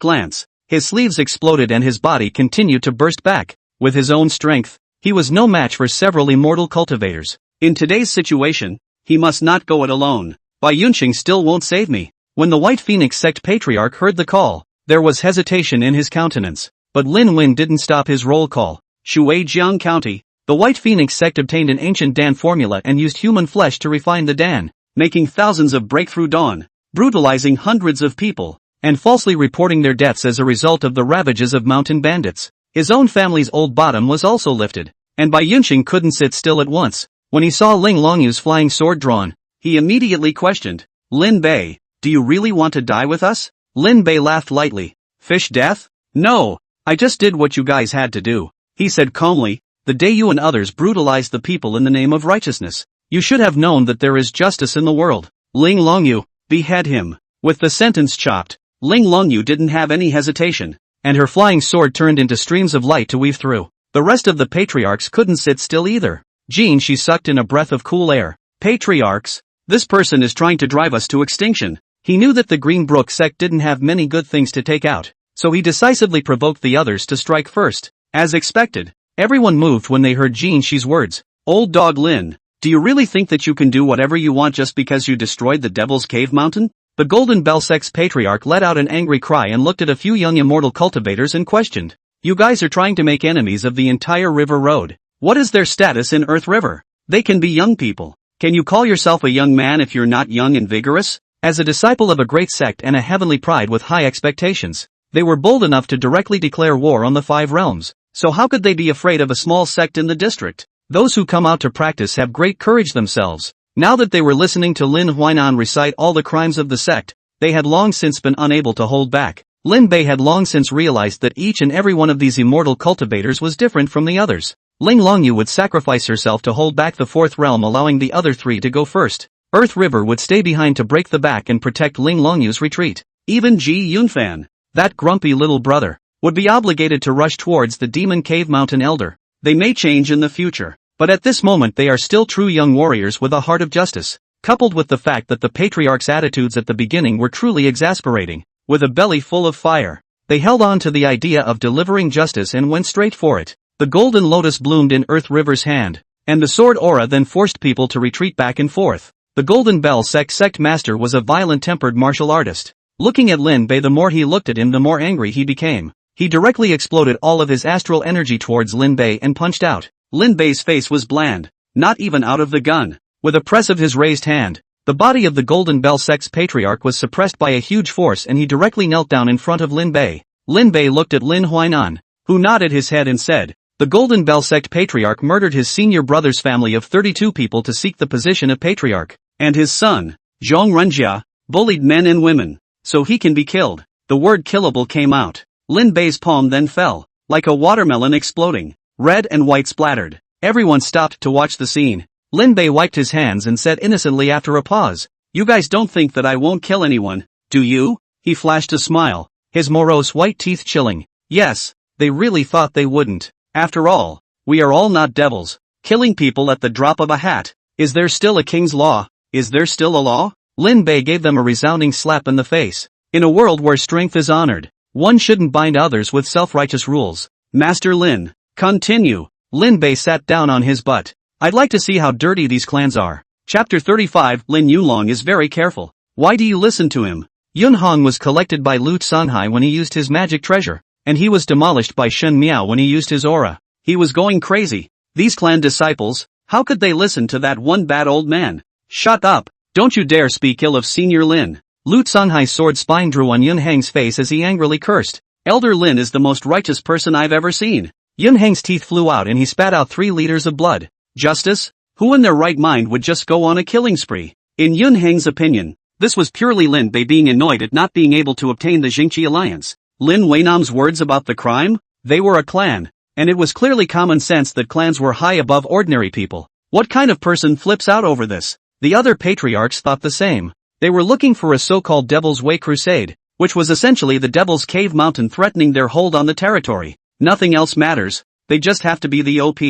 glance. His sleeves exploded and his body continued to burst back. With his own strength, he was no match for several immortal cultivators. In today's situation, he must not go it alone. Bai Yunqing still won't save me. When the White Phoenix sect patriarch heard the call, there was hesitation in his countenance. But Lin Wen didn't stop his roll call. Shuijiang County. The White Phoenix sect obtained an ancient Dan formula and used human flesh to refine the Dan, making thousands of breakthrough dawn, brutalizing hundreds of people, and falsely reporting their deaths as a result of the ravages of mountain bandits. His own family's old bottom was also lifted, and Bai Yunqing couldn't sit still at once. When he saw Ling Longyu's flying sword drawn, he immediately questioned, Lin Bei, do you really want to die with us? Lin Bei laughed lightly. Fish death? No, I just did what you guys had to do, he said calmly. The day you and others brutalized the people in the name of righteousness, you should have known that there is justice in the world. Ling Longyu, behead him. With the sentence chopped, Ling Longyu didn't have any hesitation, and her flying sword turned into streams of light to weave through. The rest of the patriarchs couldn't sit still either. Jean, she sucked in a breath of cool air. Patriarchs? This person is trying to drive us to extinction. He knew that the Greenbrook sect didn't have many good things to take out, so he decisively provoked the others to strike first. As expected, everyone moved when they heard Jean Shi's words. Old dog Lin, do you really think that you can do whatever you want just because you destroyed the Devil's Cave Mountain? The Golden Bell sect's patriarch let out an angry cry and looked at a few young immortal cultivators and questioned. You guys are trying to make enemies of the entire River Road. What is their status in Earth River? They can be young people. Can you call yourself a young man if you're not young and vigorous? As a disciple of a great sect and a heavenly pride with high expectations, they were bold enough to directly declare war on the 5 realms. So how could they be afraid of a small sect in the district? Those who come out to practice have great courage themselves. Now that they were listening to Lin Huainan recite all the crimes of the sect, they had long since been unable to hold back. Lin Bei had long since realized that each and every one of these immortal cultivators was different from the others. Ling Longyu would sacrifice herself to hold back the 4th realm, allowing the other 3 to go first. Earth River would stay behind to break the back and protect Ling Longyu's retreat. Even Ji Yunfan, that grumpy little brother, would be obligated to rush towards the Demon Cave Mountain Elder. They may change in the future, but at this moment they are still true young warriors with a heart of justice, coupled with the fact that the patriarch's attitudes at the beginning were truly exasperating. With a belly full of fire, they held on to the idea of delivering justice and went straight for it. The golden lotus bloomed in Earth River's hand, and the sword aura then forced people to retreat back and forth. The Golden Bell sect master was a violent-tempered martial artist. Looking at Lin Bei, the more he looked at him the more angry he became. He directly exploded all of his astral energy towards Lin Bei and punched out. Lin Bei's face was bland, not even out of the gun. With a press of his raised hand, the body of the Golden Bell sect's patriarch was suppressed by a huge force and he directly knelt down in front of Lin Bei. Lin Bei looked at Lin Huainan, who nodded his head and said, the Golden Bell sect patriarch murdered his senior brother's family of 32 people to seek the position of patriarch, and his son, Zhong Renjia, bullied men and women, so he can be killed. The word killable came out. Lin Bei's palm then fell, like a watermelon exploding. Red and white splattered. Everyone stopped to watch the scene. Lin Bei wiped his hands and said innocently after a pause, you guys don't think that I won't kill anyone, do you? He flashed a smile, his morose white teeth chilling. Yes, they really thought they wouldn't. After all, we are all not devils, killing people at the drop of a hat. Is there still a king's law? Is there still a law? Lin Bei gave them a resounding slap in the face. In a world where strength is honored, one shouldn't bind others with self-righteous rules. Master Lin, continue. Lin Bei sat down on his butt. I'd like to see how dirty these clans are. Chapter 35. Lin Yulong is very careful. Why do you listen to him? Yun Hong was collected by Lu Songhai when he used his magic treasure, and he was demolished by Shen Miao when he used his aura. He was going crazy. These clan disciples, how could they listen to that one bad old man? Shut up. Don't you dare speak ill of Senior Lin. Lu Songhai's sword spine drew on Yun Hang's face as he angrily cursed. Elder Lin is the most righteous person I've ever seen. Yun Hang's teeth flew out and he spat out 3 liters of blood. Justice? Who in their right mind would just go on a killing spree? In Yun Hang's opinion, this was purely Lin Bei being annoyed at not being able to obtain the Jingqi alliance. Lin Weinam's words about the crime? They were a clan, and it was clearly common sense that clans were high above ordinary people. What kind of person flips out over this? The other patriarchs thought the same. They were looking for a so-called Devil's Way Crusade, which was essentially the Devil's Cave Mountain threatening their hold on the territory. Nothing else matters, they just have to be the OP.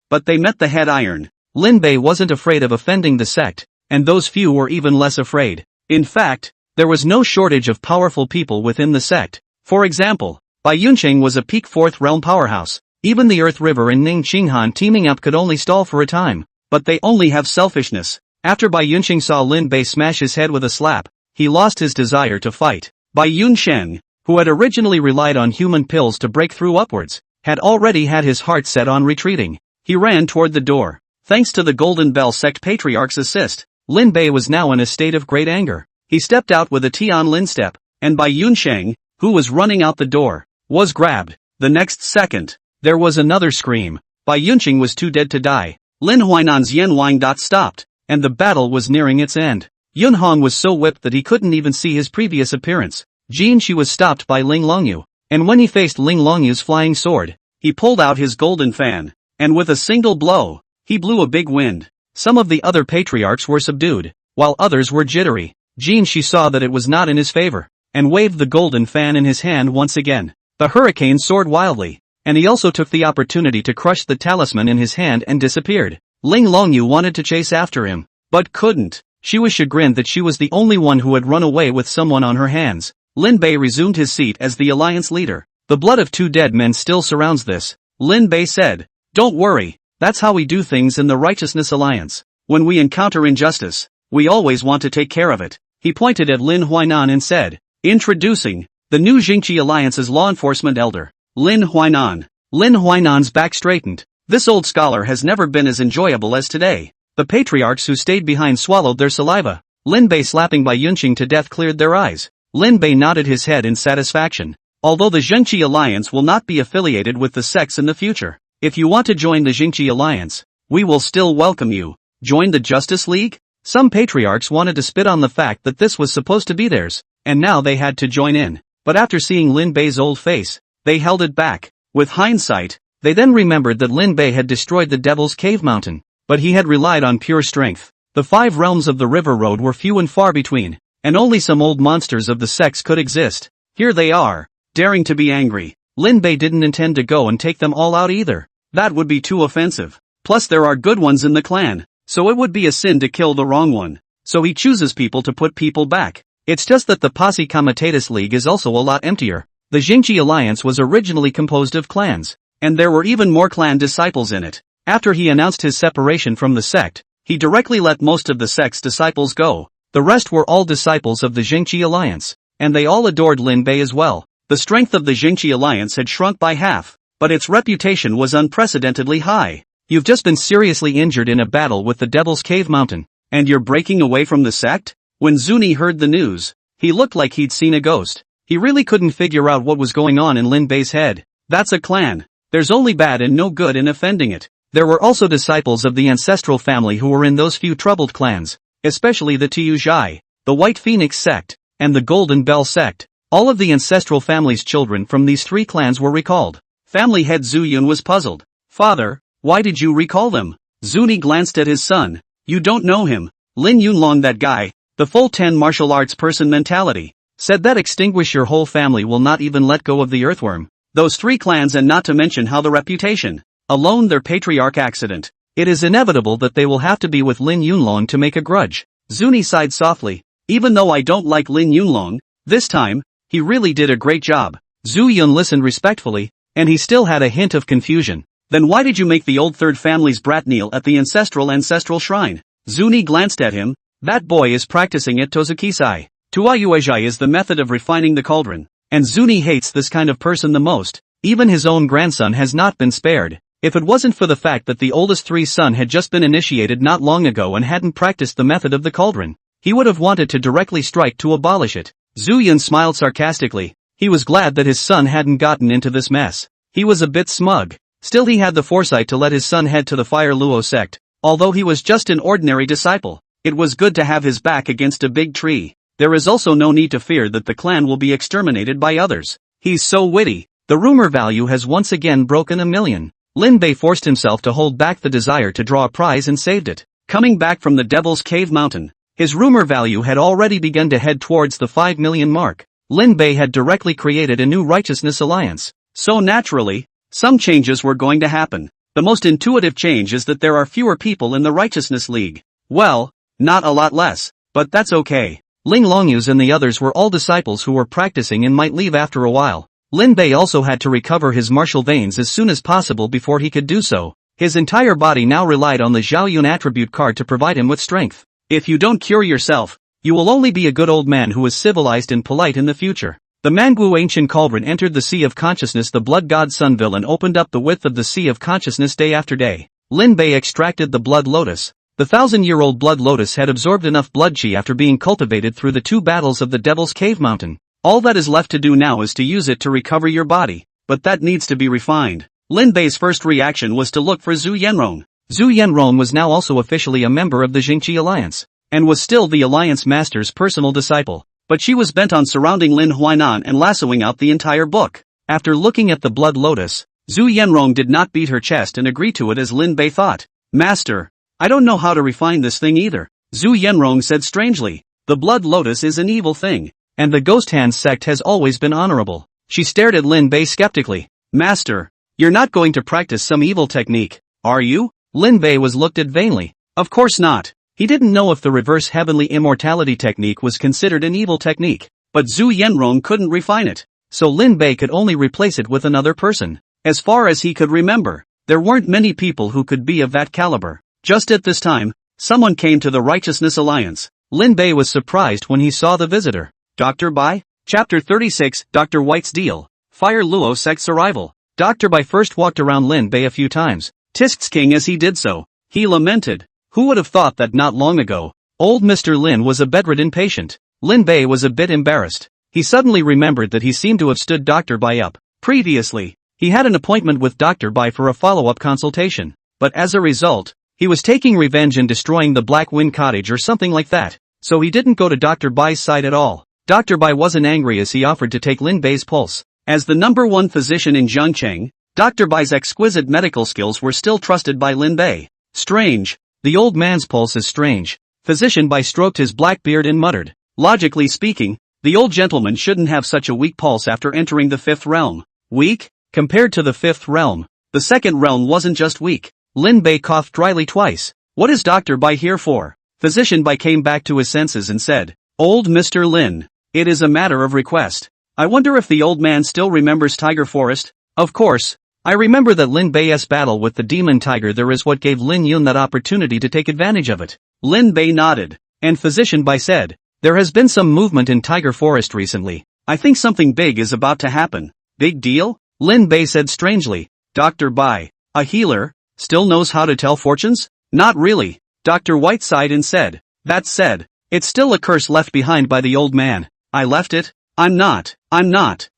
But they met the head iron. Lin Bei wasn't afraid of offending the sect, and those few were even less afraid. In fact, there was no shortage of powerful people within the sect. For example, Bai Yunqing was a peak 4th realm powerhouse. Even the Earth River and Ning Qinghan teaming up could only stall for a time. But they only have selfishness. After Bai Yunqing saw Lin Bei smash his head with a slap, he lost his desire to fight. Bai Yunsheng, who had originally relied on human pills to break through upwards, had already had his heart set on retreating. He ran toward the door. Thanks to the Golden Bell sect patriarch's assist, Lin Bei was now in a state of great anger. He stepped out with a Tian Lin step, and Bai Yunsheng, who was running out the door, was grabbed. The next second, there was another scream. Bai Yunqing was too dead to die. Lin Huainan's Yan Wang dot stopped, and the battle was nearing its end. Yun Hong was so whipped that he couldn't even see his previous appearance. Jin Shi was stopped by Ling Longyu, and when he faced Ling Longyu's flying sword, he pulled out his golden fan, and with a single blow, he blew a big wind. Some of the other patriarchs were subdued, while others were jittery. Jin Shi saw that it was not in his favor, and waved the golden fan in his hand once again. The hurricane soared wildly, and he also took the opportunity to crush the talisman in his hand and disappeared. Ling Longyu wanted to chase after him, but couldn't. She was chagrined that she was the only one who had run away with someone on her hands. Lin Bei resumed his seat as the alliance leader. The blood of 2 dead men still surrounds this, Lin Bei said. Don't worry, that's how we do things in the Righteousness Alliance. When we encounter injustice, we always want to take care of it. He pointed at Lin Huainan and said, introducing the new Jingqi Alliance's law enforcement elder, Lin Huainan. Lin Huainan's back straightened. This old scholar has never been as enjoyable as today. The patriarchs who stayed behind swallowed their saliva. Lin Bei slapping Bai Yunqing to death cleared their eyes. Lin Bei nodded his head in satisfaction. Although the Jingqi Alliance will not be affiliated with the sects in the future, if you want to join the Jingqi Alliance, we will still welcome you. Join the Justice League? Some patriarchs wanted to spit on the fact that this was supposed to be theirs, and now they had to join in. But after seeing Lin Bei's old face, they held it back. With hindsight, they then remembered that Lin Bei had destroyed the Devil's Cave Mountain, but he had relied on pure strength. The 5 realms of the River Road were few and far between, and only some old monsters of the sects could exist. Here they are, daring to be angry. Lin Bei didn't intend to go and take them all out either. That would be too offensive. Plus there are good ones in the clan, so it would be a sin to kill the wrong one. So he chooses people to put people back. It's just that the Posse Comitatus League is also a lot emptier. The Jingqi Alliance was originally composed of clans, and there were even more clan disciples in it. After he announced his separation from the sect, he directly let most of the sect's disciples go. The rest were all disciples of the Jingqi Alliance, and they all adored Lin Bei as well. The strength of the Jingqi Alliance had shrunk by half, but its reputation was unprecedentedly high. You've just been seriously injured in a battle with the Devil's Cave Mountain, and you're breaking away from the sect? When Zuni heard the news, he looked like he'd seen a ghost. He really couldn't figure out what was going on in Lin Bei's head. That's a clan. There's only bad and no good in offending it. There were also disciples of the ancestral family who were in those few troubled clans, especially the Tiu Zhai, the White Phoenix sect, and the Golden Bell sect. All of the ancestral family's children from these 3 clans were recalled. Family head Zhu Yun was puzzled. Father, why did you recall them? Zuni glanced at his son. You don't know him. Lin Yunlong, that guy, the full 10 martial arts person mentality. Said that extinguish your whole family will not even let go of the earthworm. Those 3 clans, and not to mention how the reputation. Alone their patriarch accident. It is inevitable that they will have to be with Lin Yunlong to make a grudge. Zuni sighed softly. Even though I don't like Lin Yunlong, this time, he really did a great job. Zhu Yun listened respectfully, and he still had a hint of confusion. Then why did you make the old 3rd family's brat kneel at the ancestral shrine? Zuni glanced at him. That boy is practicing at Tozukisai. Tuayuezhai is the method of refining the cauldron, and Zuni hates this kind of person the most. Even his own grandson has not been spared. If it wasn't for the fact that the oldest 3's son had just been initiated not long ago and hadn't practiced the method of the cauldron, he would have wanted to directly strike to abolish it. Zhu Yun smiled sarcastically. He was glad that his son hadn't gotten into this mess. He was a bit smug. Still, he had the foresight to let his son head to the Fire Luo sect. Although he was just an ordinary disciple, it was good to have his back against a big tree. There is also no need to fear that the clan will be exterminated by others. He's so witty. The rumor value has once again broken 1 million. Lin Bei forced himself to hold back the desire to draw a prize and saved it. Coming back from the Devil's Cave Mountain, His rumor value had already begun to head towards the 5 million mark. Lin Bei had directly created a new righteousness alliance. So naturally, some changes were going to happen. The most intuitive change is that there are fewer people in the Righteousness League. Well, not a lot less, but that's okay. Ling Longyus and the others were all disciples who were practicing and might leave after a while. Lin Bei also had to recover his martial veins as soon as possible before he could do so. His entire body now relied on the Zhaoyun attribute card to provide him with strength. If you don't cure yourself, you will only be a good old man who is civilized and polite in the future. The Manhwa ancient cauldron entered the Sea of Consciousness. The blood god Sunville and opened up the width of the Sea of Consciousness day after day. Lin Bei extracted the blood lotus. The 1,000-year-old blood lotus had absorbed enough blood chi after being cultivated through the 2 battles of the Devil's Cave Mountain. All that is left to do now is to use it to recover your body, but that needs to be refined. Lin Bei's first reaction was to look for Zhu Yanrong. Zhu Yanrong was now also officially a member of the Jingqi Alliance, and was still the Alliance Master's personal disciple, but she was bent on surrounding Lin Huainan and lassoing out the entire book. After looking at the blood lotus, Zhu Yanrong did not beat her chest and agree to it as Lin Bei thought. Master, I don't know how to refine this thing either, Zhu Yanrong said strangely. The blood lotus is an evil thing, and the Ghost Hands sect has always been honorable. She stared at Lin Bei skeptically. Master, you're not going to practice some evil technique, are you? Lin Bei was looked at vainly. Of course not. He didn't know if the reverse heavenly immortality technique was considered an evil technique, but Zhu Yanrong couldn't refine it, so Lin Bei could only replace it with another person. As far as he could remember, there weren't many people who could be of that caliber. Just at this time, someone came to the Righteousness Alliance. Lin Bei was surprised when he saw the visitor. Dr. Bai? Chapter 36, Dr. White's Deal. Fire Luo sect's arrival. Dr. Bai first walked around Lin Bei a few times, tisking as he did so. He lamented. Who would have thought that not long ago, old Mr. Lin was a bedridden patient? Lin Bei was a bit embarrassed. He suddenly remembered that he seemed to have stood Dr. Bai up. Previously, he had an appointment with Dr. Bai for a follow-up consultation, but as a result, he was taking revenge and destroying the Black Wind Cottage or something like that, so he didn't go to Dr. Bai's side at all. Dr. Bai wasn't angry as he offered to take Lin Bei's pulse. As the #1 physician in Zhangcheng, Dr. Bai's exquisite medical skills were still trusted by Lin Bei. Strange. The old man's pulse is strange. Physician Bai stroked his black beard and muttered. Logically speaking, the old gentleman shouldn't have such a weak pulse after entering the 5th realm. Weak? Compared to the 5th realm, the 2nd realm wasn't just weak. Lin Bei coughed dryly twice. What is Dr. Bai here for? Physician Bai came back to his senses and said, Old Mr. Lin, it is a matter of request. I wonder if the old man still remembers Tiger Forest? Of course. I remember that Lin Bei's battle with the demon tiger there is what gave Lin Yun that opportunity to take advantage of it. Lin Bei nodded, and Physician Bai said, there has been some movement in Tiger Forest recently. I think something big is about to happen. Big deal? Lin Bei said strangely. Dr. Bai, a healer, still knows how to tell fortunes? Not really. Dr. White sighed and said. That said, it's still a curse left behind by the old man. I left it? I'm not.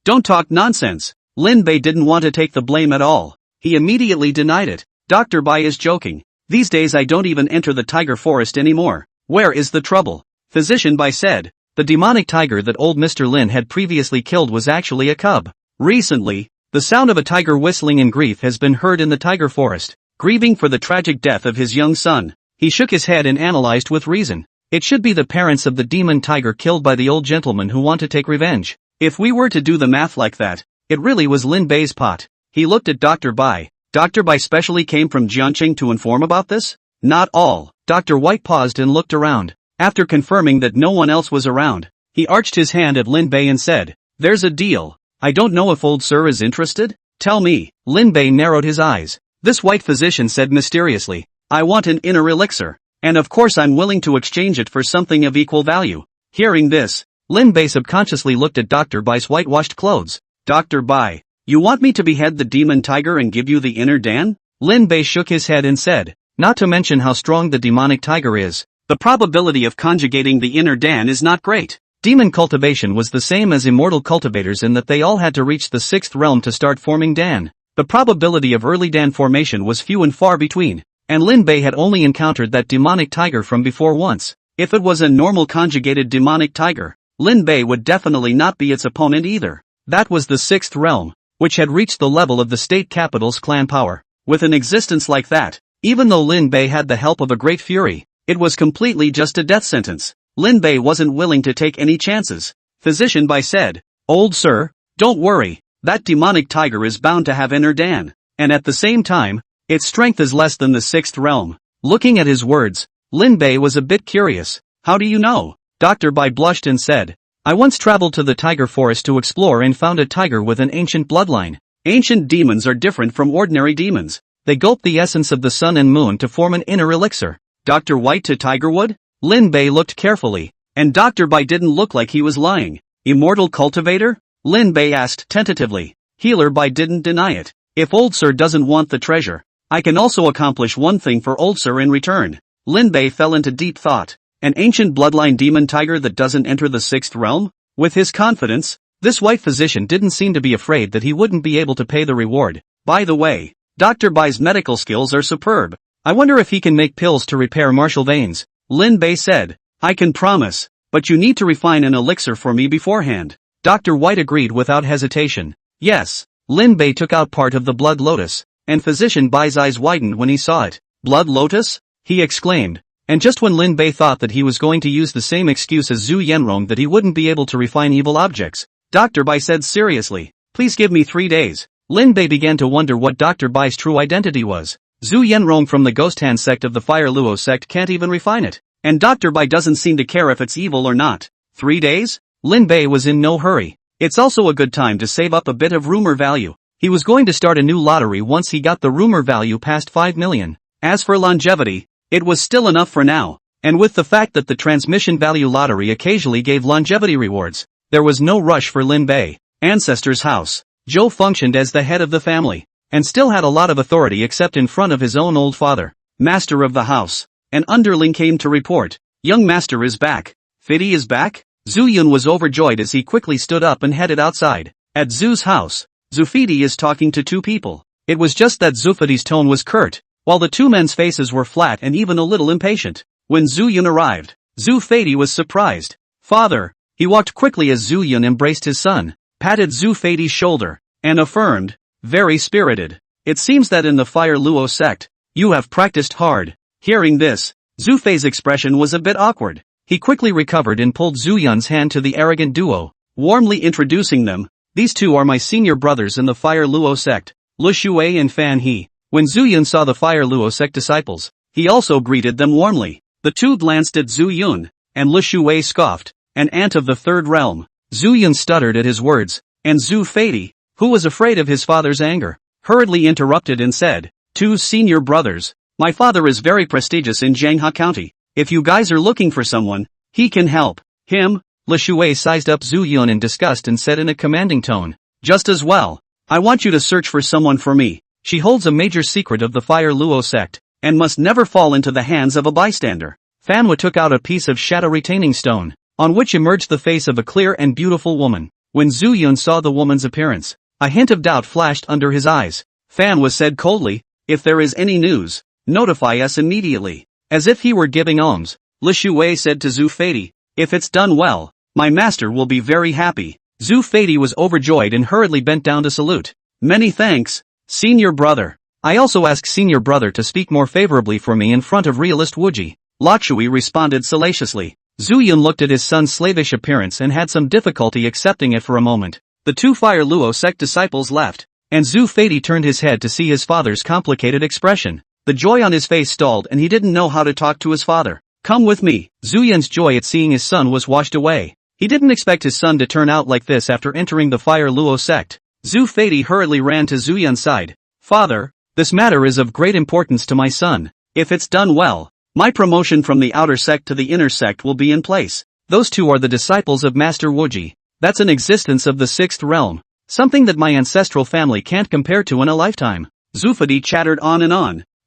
Don't talk nonsense. Lin Bei didn't want to take the blame at all. He immediately denied it. Dr. Bai is joking. These days I don't even enter the Tiger Forest anymore. Where is the trouble? Physician Bai said. The demonic tiger that old Mr. Lin had previously killed was actually a cub. Recently, the sound of a tiger whistling in grief has been heard in the Tiger Forest, grieving for the tragic death of his young son. He shook his head and analyzed with reason. It should be the parents of the demon tiger killed by the old gentleman who want to take revenge. If we were to do the math like that, it really was Lin Bei's pot. He looked at Dr. Bai. Dr. Bai specially came from Jianqing to inform about this? Not all. Dr. White paused and looked around. After confirming that no one else was around, he arched his hand at Lin Bei and said, There's a deal. I don't know if old sir is interested? Tell me. Lin Bei narrowed his eyes. This white physician said mysteriously, I want an inner elixir, and of course I'm willing to exchange it for something of equal value. Hearing this, Lin Bei subconsciously looked at Dr. Bai's whitewashed clothes. Dr. Bai, you want me to behead the demon tiger and give you the inner Dan? Lin Bei shook his head and said, not to mention how strong the demonic tiger is, the probability of conjugating the inner Dan is not great. Demon cultivation was the same as immortal cultivators in that they all had to reach the 6th realm to start forming Dan. The probability of early Dan formation was few and far between, and Lin Bei had only encountered that demonic tiger from before once. If it was a normal conjugated demonic tiger, Lin Bei would definitely not be its opponent either. That was the 6th realm, which had reached the level of the state capital's clan power. With an existence like that, even though Lin Bei had the help of a great fury, It was completely just a death sentence. Lin Bei wasn't willing to take any chances. Physician Bai said, "Old sir, don't worry, that demonic tiger is bound to have inner Dan, and at the same time, its strength is less than the sixth realm." Looking at his words, Lin Bei was a bit curious. "How do you know?" Dr. Bai blushed and said, "I once traveled to the tiger forest to explore and found a tiger with an ancient bloodline. Ancient demons are different from ordinary demons. They gulp the essence of the sun and moon to form an inner elixir." Dr. White to Tigerwood? Lin Bei looked carefully, and Dr. Bai didn't look like he was lying. "Immortal cultivator?" Lin Bei asked tentatively. Healer Bai didn't deny it. "If Old Sir doesn't want the treasure, I can also accomplish one thing for Old Sir in return." Lin Bei fell into deep thought. An ancient bloodline demon tiger that doesn't enter the sixth realm? With his confidence, this white physician didn't seem to be afraid that he wouldn't be able to pay the reward. "By the way, Dr. Bai's medical skills are superb. I wonder if he can make pills to repair martial veins," Lin Bei said. "I can promise, but you need to refine an elixir for me beforehand." Dr. White agreed without hesitation. "Yes." Lin Bei took out part of the blood lotus, and Physician Bai's eyes widened when he saw it. "Blood lotus?" he exclaimed. And just when Lin Bei thought that he was going to use the same excuse as Zhu Yanrong that he wouldn't be able to refine evil objects, Dr. Bai said seriously, "Please give me 3 days." Lin Bei began to wonder what Dr. Bai's true identity was. Zhu Yanrong from the Ghost Hand sect of the Fire Luo sect can't even refine it. And Dr. Bai doesn't seem to care if it's evil or not. 3 days? Lin Bei was in no hurry. It's also a good time to save up a bit of rumor value. He was going to start a new lottery once he got the rumor value past 5 million. As for longevity, it was still enough for now. And with the fact that the transmission value lottery occasionally gave longevity rewards, there was no rush for Lin Bei. Ancestor's house. Zhou functioned as the head of the family, and still had a lot of authority except in front of his own old father. Master of the house. An underling came to report. "Young master is back." "Fidi is back?" Zhu Yun was overjoyed as he quickly stood up and headed outside. At Zhu's house, Zufidi is talking to 2 people. It was just that Zufidi's tone was curt, while the 2 men's faces were flat and even a little impatient. When Zhu Yun arrived, Zhu Fidi was surprised. "Father." He walked quickly as Zhu Yun embraced his son, patted Zhu Fidi's shoulder, and affirmed, "Very spirited. It seems that in the Fire Luo sect, you have practiced hard." Hearing this, Zhu Fei's expression was a bit awkward. He quickly recovered and pulled Zhu Yun's hand to the arrogant duo, warmly introducing them. "These 2 are my senior brothers in the Fire Luo sect, Lu Shui and Fan He." When Zhu Yun saw the Fire Luo sect disciples, he also greeted them warmly. The 2 glanced at Zhu Yun, and Lu Shui scoffed, "An ant of the third realm." Zhu Yun stuttered at his words, and Zhu Fei, who was afraid of his father's anger, hurriedly interrupted and said, "2 senior brothers. My father is very prestigious in Jianghe County. If you guys are looking for someone, he can help." "Him?" Lu Shui sized up Zhu Yun in disgust and said in a commanding tone, "Just as well. I want you to search for someone for me. She holds a major secret of the Fire Luo sect, and must never fall into the hands of a bystander." Fanhua took out a piece of shadow retaining stone, on which emerged the face of a clear and beautiful woman. When Zhu Yun saw the woman's appearance, a hint of doubt flashed under his eyes. Fanhua said coldly, "If there is any news, notify us immediately." As if he were giving alms, Lu Shui said to Zhu Fei, "If it's done well, my master will be very happy." Zhu Fei was overjoyed and hurriedly bent down to salute. "Many thanks, senior brother. I also ask senior brother to speak more favorably for me in front of realist Wuji." Lakshui responded salaciously. Zhu Yun looked at his son's slavish appearance and had some difficulty accepting it for a moment. The 2 Fire Luo sect disciples left, and Zhu Fei turned his head to see his father's complicated expression. The joy on his face stalled and he didn't know how to talk to his father. "Come with me." Zhu Yun's joy at seeing his son was washed away. He didn't expect his son to turn out like this after entering the Fire Luo sect. Zhu Fei hurriedly ran to Zhu Yun's side. "Father, this matter is of great importance to my son. If it's done well, my promotion from the outer sect to the inner sect will be in place. Those 2 are the disciples of Master Wuji. That's an existence of the 6th realm. Something that my ancestral family can't compare to in a lifetime." Zufidi chattered on,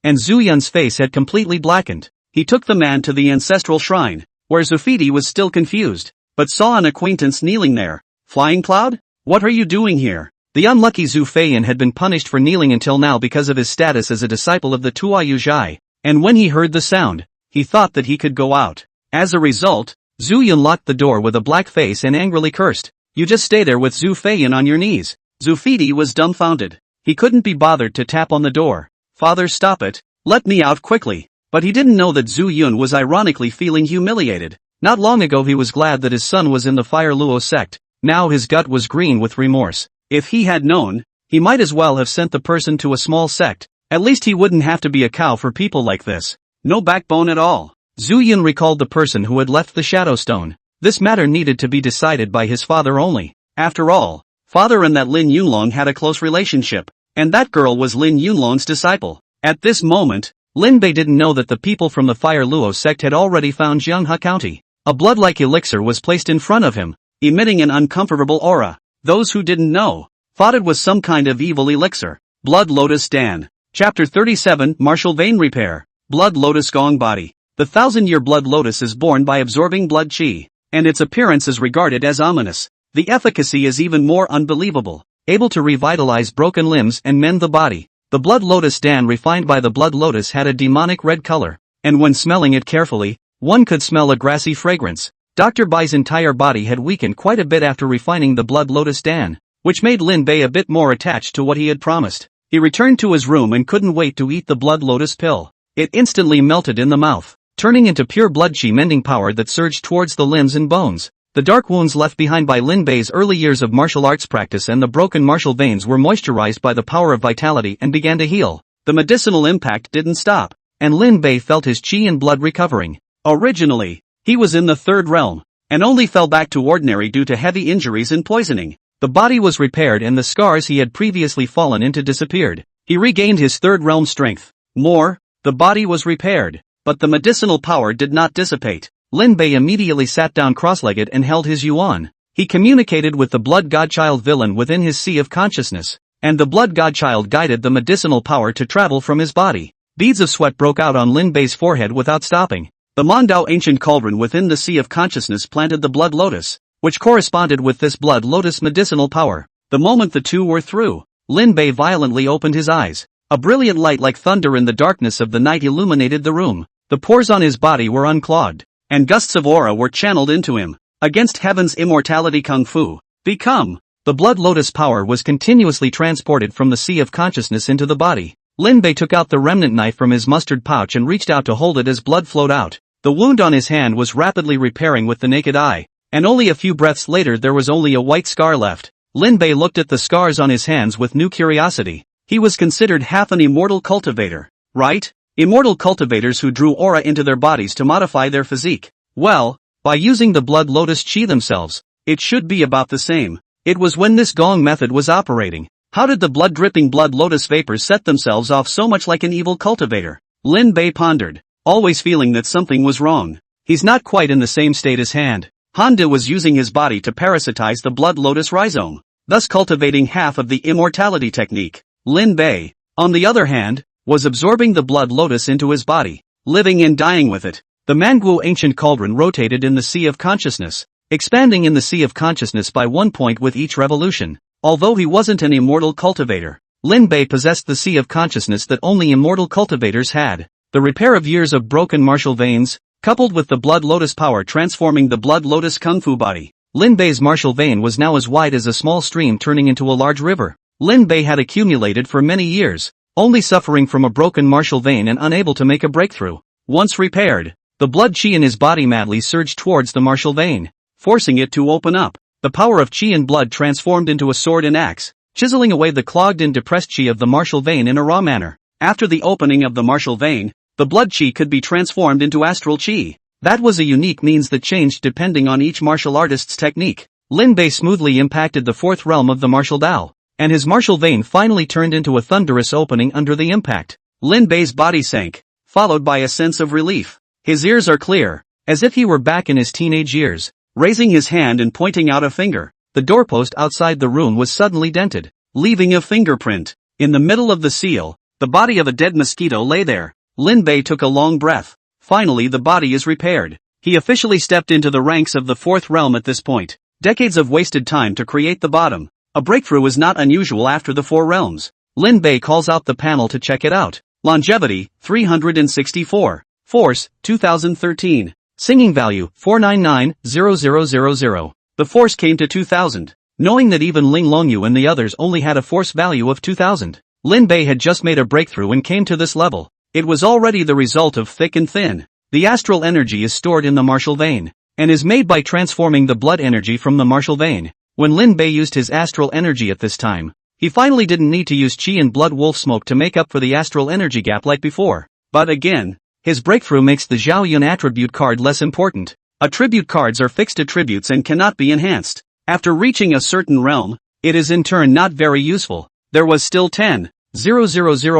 and Zhu Yun's face had completely blackened. He took the man to the ancestral shrine, where Zufidi was still confused, but saw an acquaintance kneeling there. "Flying Cloud? What are you doing here?" The unlucky Zhu Feiyan had been punished for kneeling until now because of his status as a disciple of the Tuayu Zhai, and when he heard the sound, he thought that he could go out. As a result, Zhu Yun locked the door with a black face and angrily cursed. "You just stay there with Zhu Feiyan on your knees." Zufidi was dumbfounded. He couldn't be bothered to tap on the door. "Father, stop it. Let me out quickly." But he didn't know that Zhu Yun was ironically feeling humiliated. Not long ago he was glad that his son was in the Fire Luo sect, now his gut was green with remorse. If he had known, he might as well have sent the person to a small sect, at least he wouldn't have to be a cow for people like this. No backbone at all. Zhu Yun recalled the person who had left the Shadow Stone. This matter needed to be decided by his father only. After all, father and that Lin Yunlong had a close relationship, and that girl was Lin Yunlong's disciple. At this moment, Lin Bei didn't know that the people from the Fire Luo sect had already found Jianghe County. A blood-like elixir was placed in front of him, emitting an uncomfortable aura. Those who didn't know thought it was some kind of evil elixir. Blood Lotus Dan. Chapter 37 Martial Vein Repair. Blood Lotus Gong Body. The 1000-year Blood Lotus is born by absorbing blood qi, and its appearance is regarded as ominous. The efficacy is even more unbelievable, able to revitalize broken limbs and mend the body. The Blood Lotus Dan refined by the Blood Lotus had a demonic red color, and when smelling it carefully, one could smell a grassy fragrance. Dr. Bai's entire body had weakened quite a bit after refining the Blood Lotus Dan, which made Lin Bei a bit more attached to what he had promised. He returned to his room and couldn't wait to eat the Blood Lotus pill. It instantly melted in the mouth, turning into pure blood qi mending power that surged towards the limbs and bones. The dark wounds left behind by Lin Bei's early years of martial arts practice and the broken martial veins were moisturized by the power of vitality and began to heal. The medicinal impact didn't stop, and Lin Bei felt his qi and blood recovering. Originally, he was in the third realm, and only fell back to ordinary due to heavy injuries and poisoning. The body was repaired and the scars he had previously fallen into disappeared. He regained his third realm strength. More, the body was repaired, but the medicinal power did not dissipate. Lin Bei immediately sat down cross-legged and held his yuan. He communicated with the blood godchild villain within his sea of consciousness, and the blood godchild guided the medicinal power to travel from his body. Beads of sweat broke out on Lin Bei's forehead without stopping. The Mondao ancient cauldron within the sea of consciousness planted the blood lotus, which corresponded with this blood lotus medicinal power. The moment the two were through, Lin Bei violently opened his eyes. A brilliant light like thunder in the darkness of the night illuminated the room. The pores on his body were unclogged, and gusts of aura were channeled into him. Against heaven's immortality kung fu. Become. The blood lotus power was continuously transported from the sea of consciousness into the body. Lin Bei took out the remnant knife from his mustard pouch and reached out to hold it as blood flowed out. The wound on his hand was rapidly repairing with the naked eye, and only a few breaths later there was only a white scar left. Lin Bei looked at the scars on his hands with new curiosity. He was considered half an immortal cultivator, right? Immortal cultivators who drew aura into their bodies to modify their physique. Well, by using the blood lotus qi themselves, it should be about the same. It was when this gong method was operating. How did the blood-dripping blood lotus vapors set themselves off so much like an evil cultivator? Lin Bei pondered, always feeling that something was wrong. He's not quite in the same state as Han. Han De was using his body to parasitize the blood lotus rhizome, thus cultivating half of the immortality technique. Lin Bei, on the other hand, was absorbing the blood lotus into his body, living and dying with it. The manhwa ancient cauldron rotated in the sea of consciousness, expanding in the sea of consciousness by 1 point with each revolution. Although he wasn't an immortal cultivator, Lin Bei possessed the sea of consciousness that only immortal cultivators had. The repair of years of broken martial veins, coupled with the blood lotus power transforming the blood lotus kung fu body. Lin Bei's martial vein was now as wide as a small stream turning into a large river. Lin Bei had accumulated for many years, only suffering from a broken martial vein and unable to make a breakthrough. Once repaired, the blood qi in his body madly surged towards the martial vein, forcing it to open up. The power of qi and blood transformed into a sword and axe, chiseling away the clogged and depressed qi of the martial vein in a raw manner. After the opening of the martial vein, the blood qi could be transformed into astral qi. That was a unique means that changed depending on each martial artist's technique. Lin Bei smoothly impacted the fourth realm of the martial Dao, and his martial vein finally turned into a thunderous opening under the impact. Lin Bei's body sank, followed by a sense of relief. His ears are clear, as if he were back in his teenage years. Raising his hand and pointing out a finger, the doorpost outside the room was suddenly dented, leaving a fingerprint. In the middle of the seal, the body of a dead mosquito lay there. Lin Bei took a long breath. Finally the body is repaired. He officially stepped into the ranks of the fourth realm at this point. Decades of wasted time to create the bottom. A breakthrough is not unusual after the four realms. Lin Bei calls out the panel to check it out. Longevity, 364. Force, 2013. Singing value, 499,000. The force came to 2000. Knowing that even Ling Longyu and the others only had a force value of 2000. Lin Bei had just made a breakthrough and came to this level. It was already the result of thick and thin. The astral energy is stored in the martial vein, and is made by transforming the blood energy from the martial vein. When Lin Bei used his astral energy at this time, he finally didn't need to use qi and blood wolf smoke to make up for the astral energy gap like before. But again, his breakthrough makes the Zhao Yun attribute card less important. Attribute cards are fixed attributes and cannot be enhanced. After reaching a certain realm, it is in turn not very useful. There was still 10,000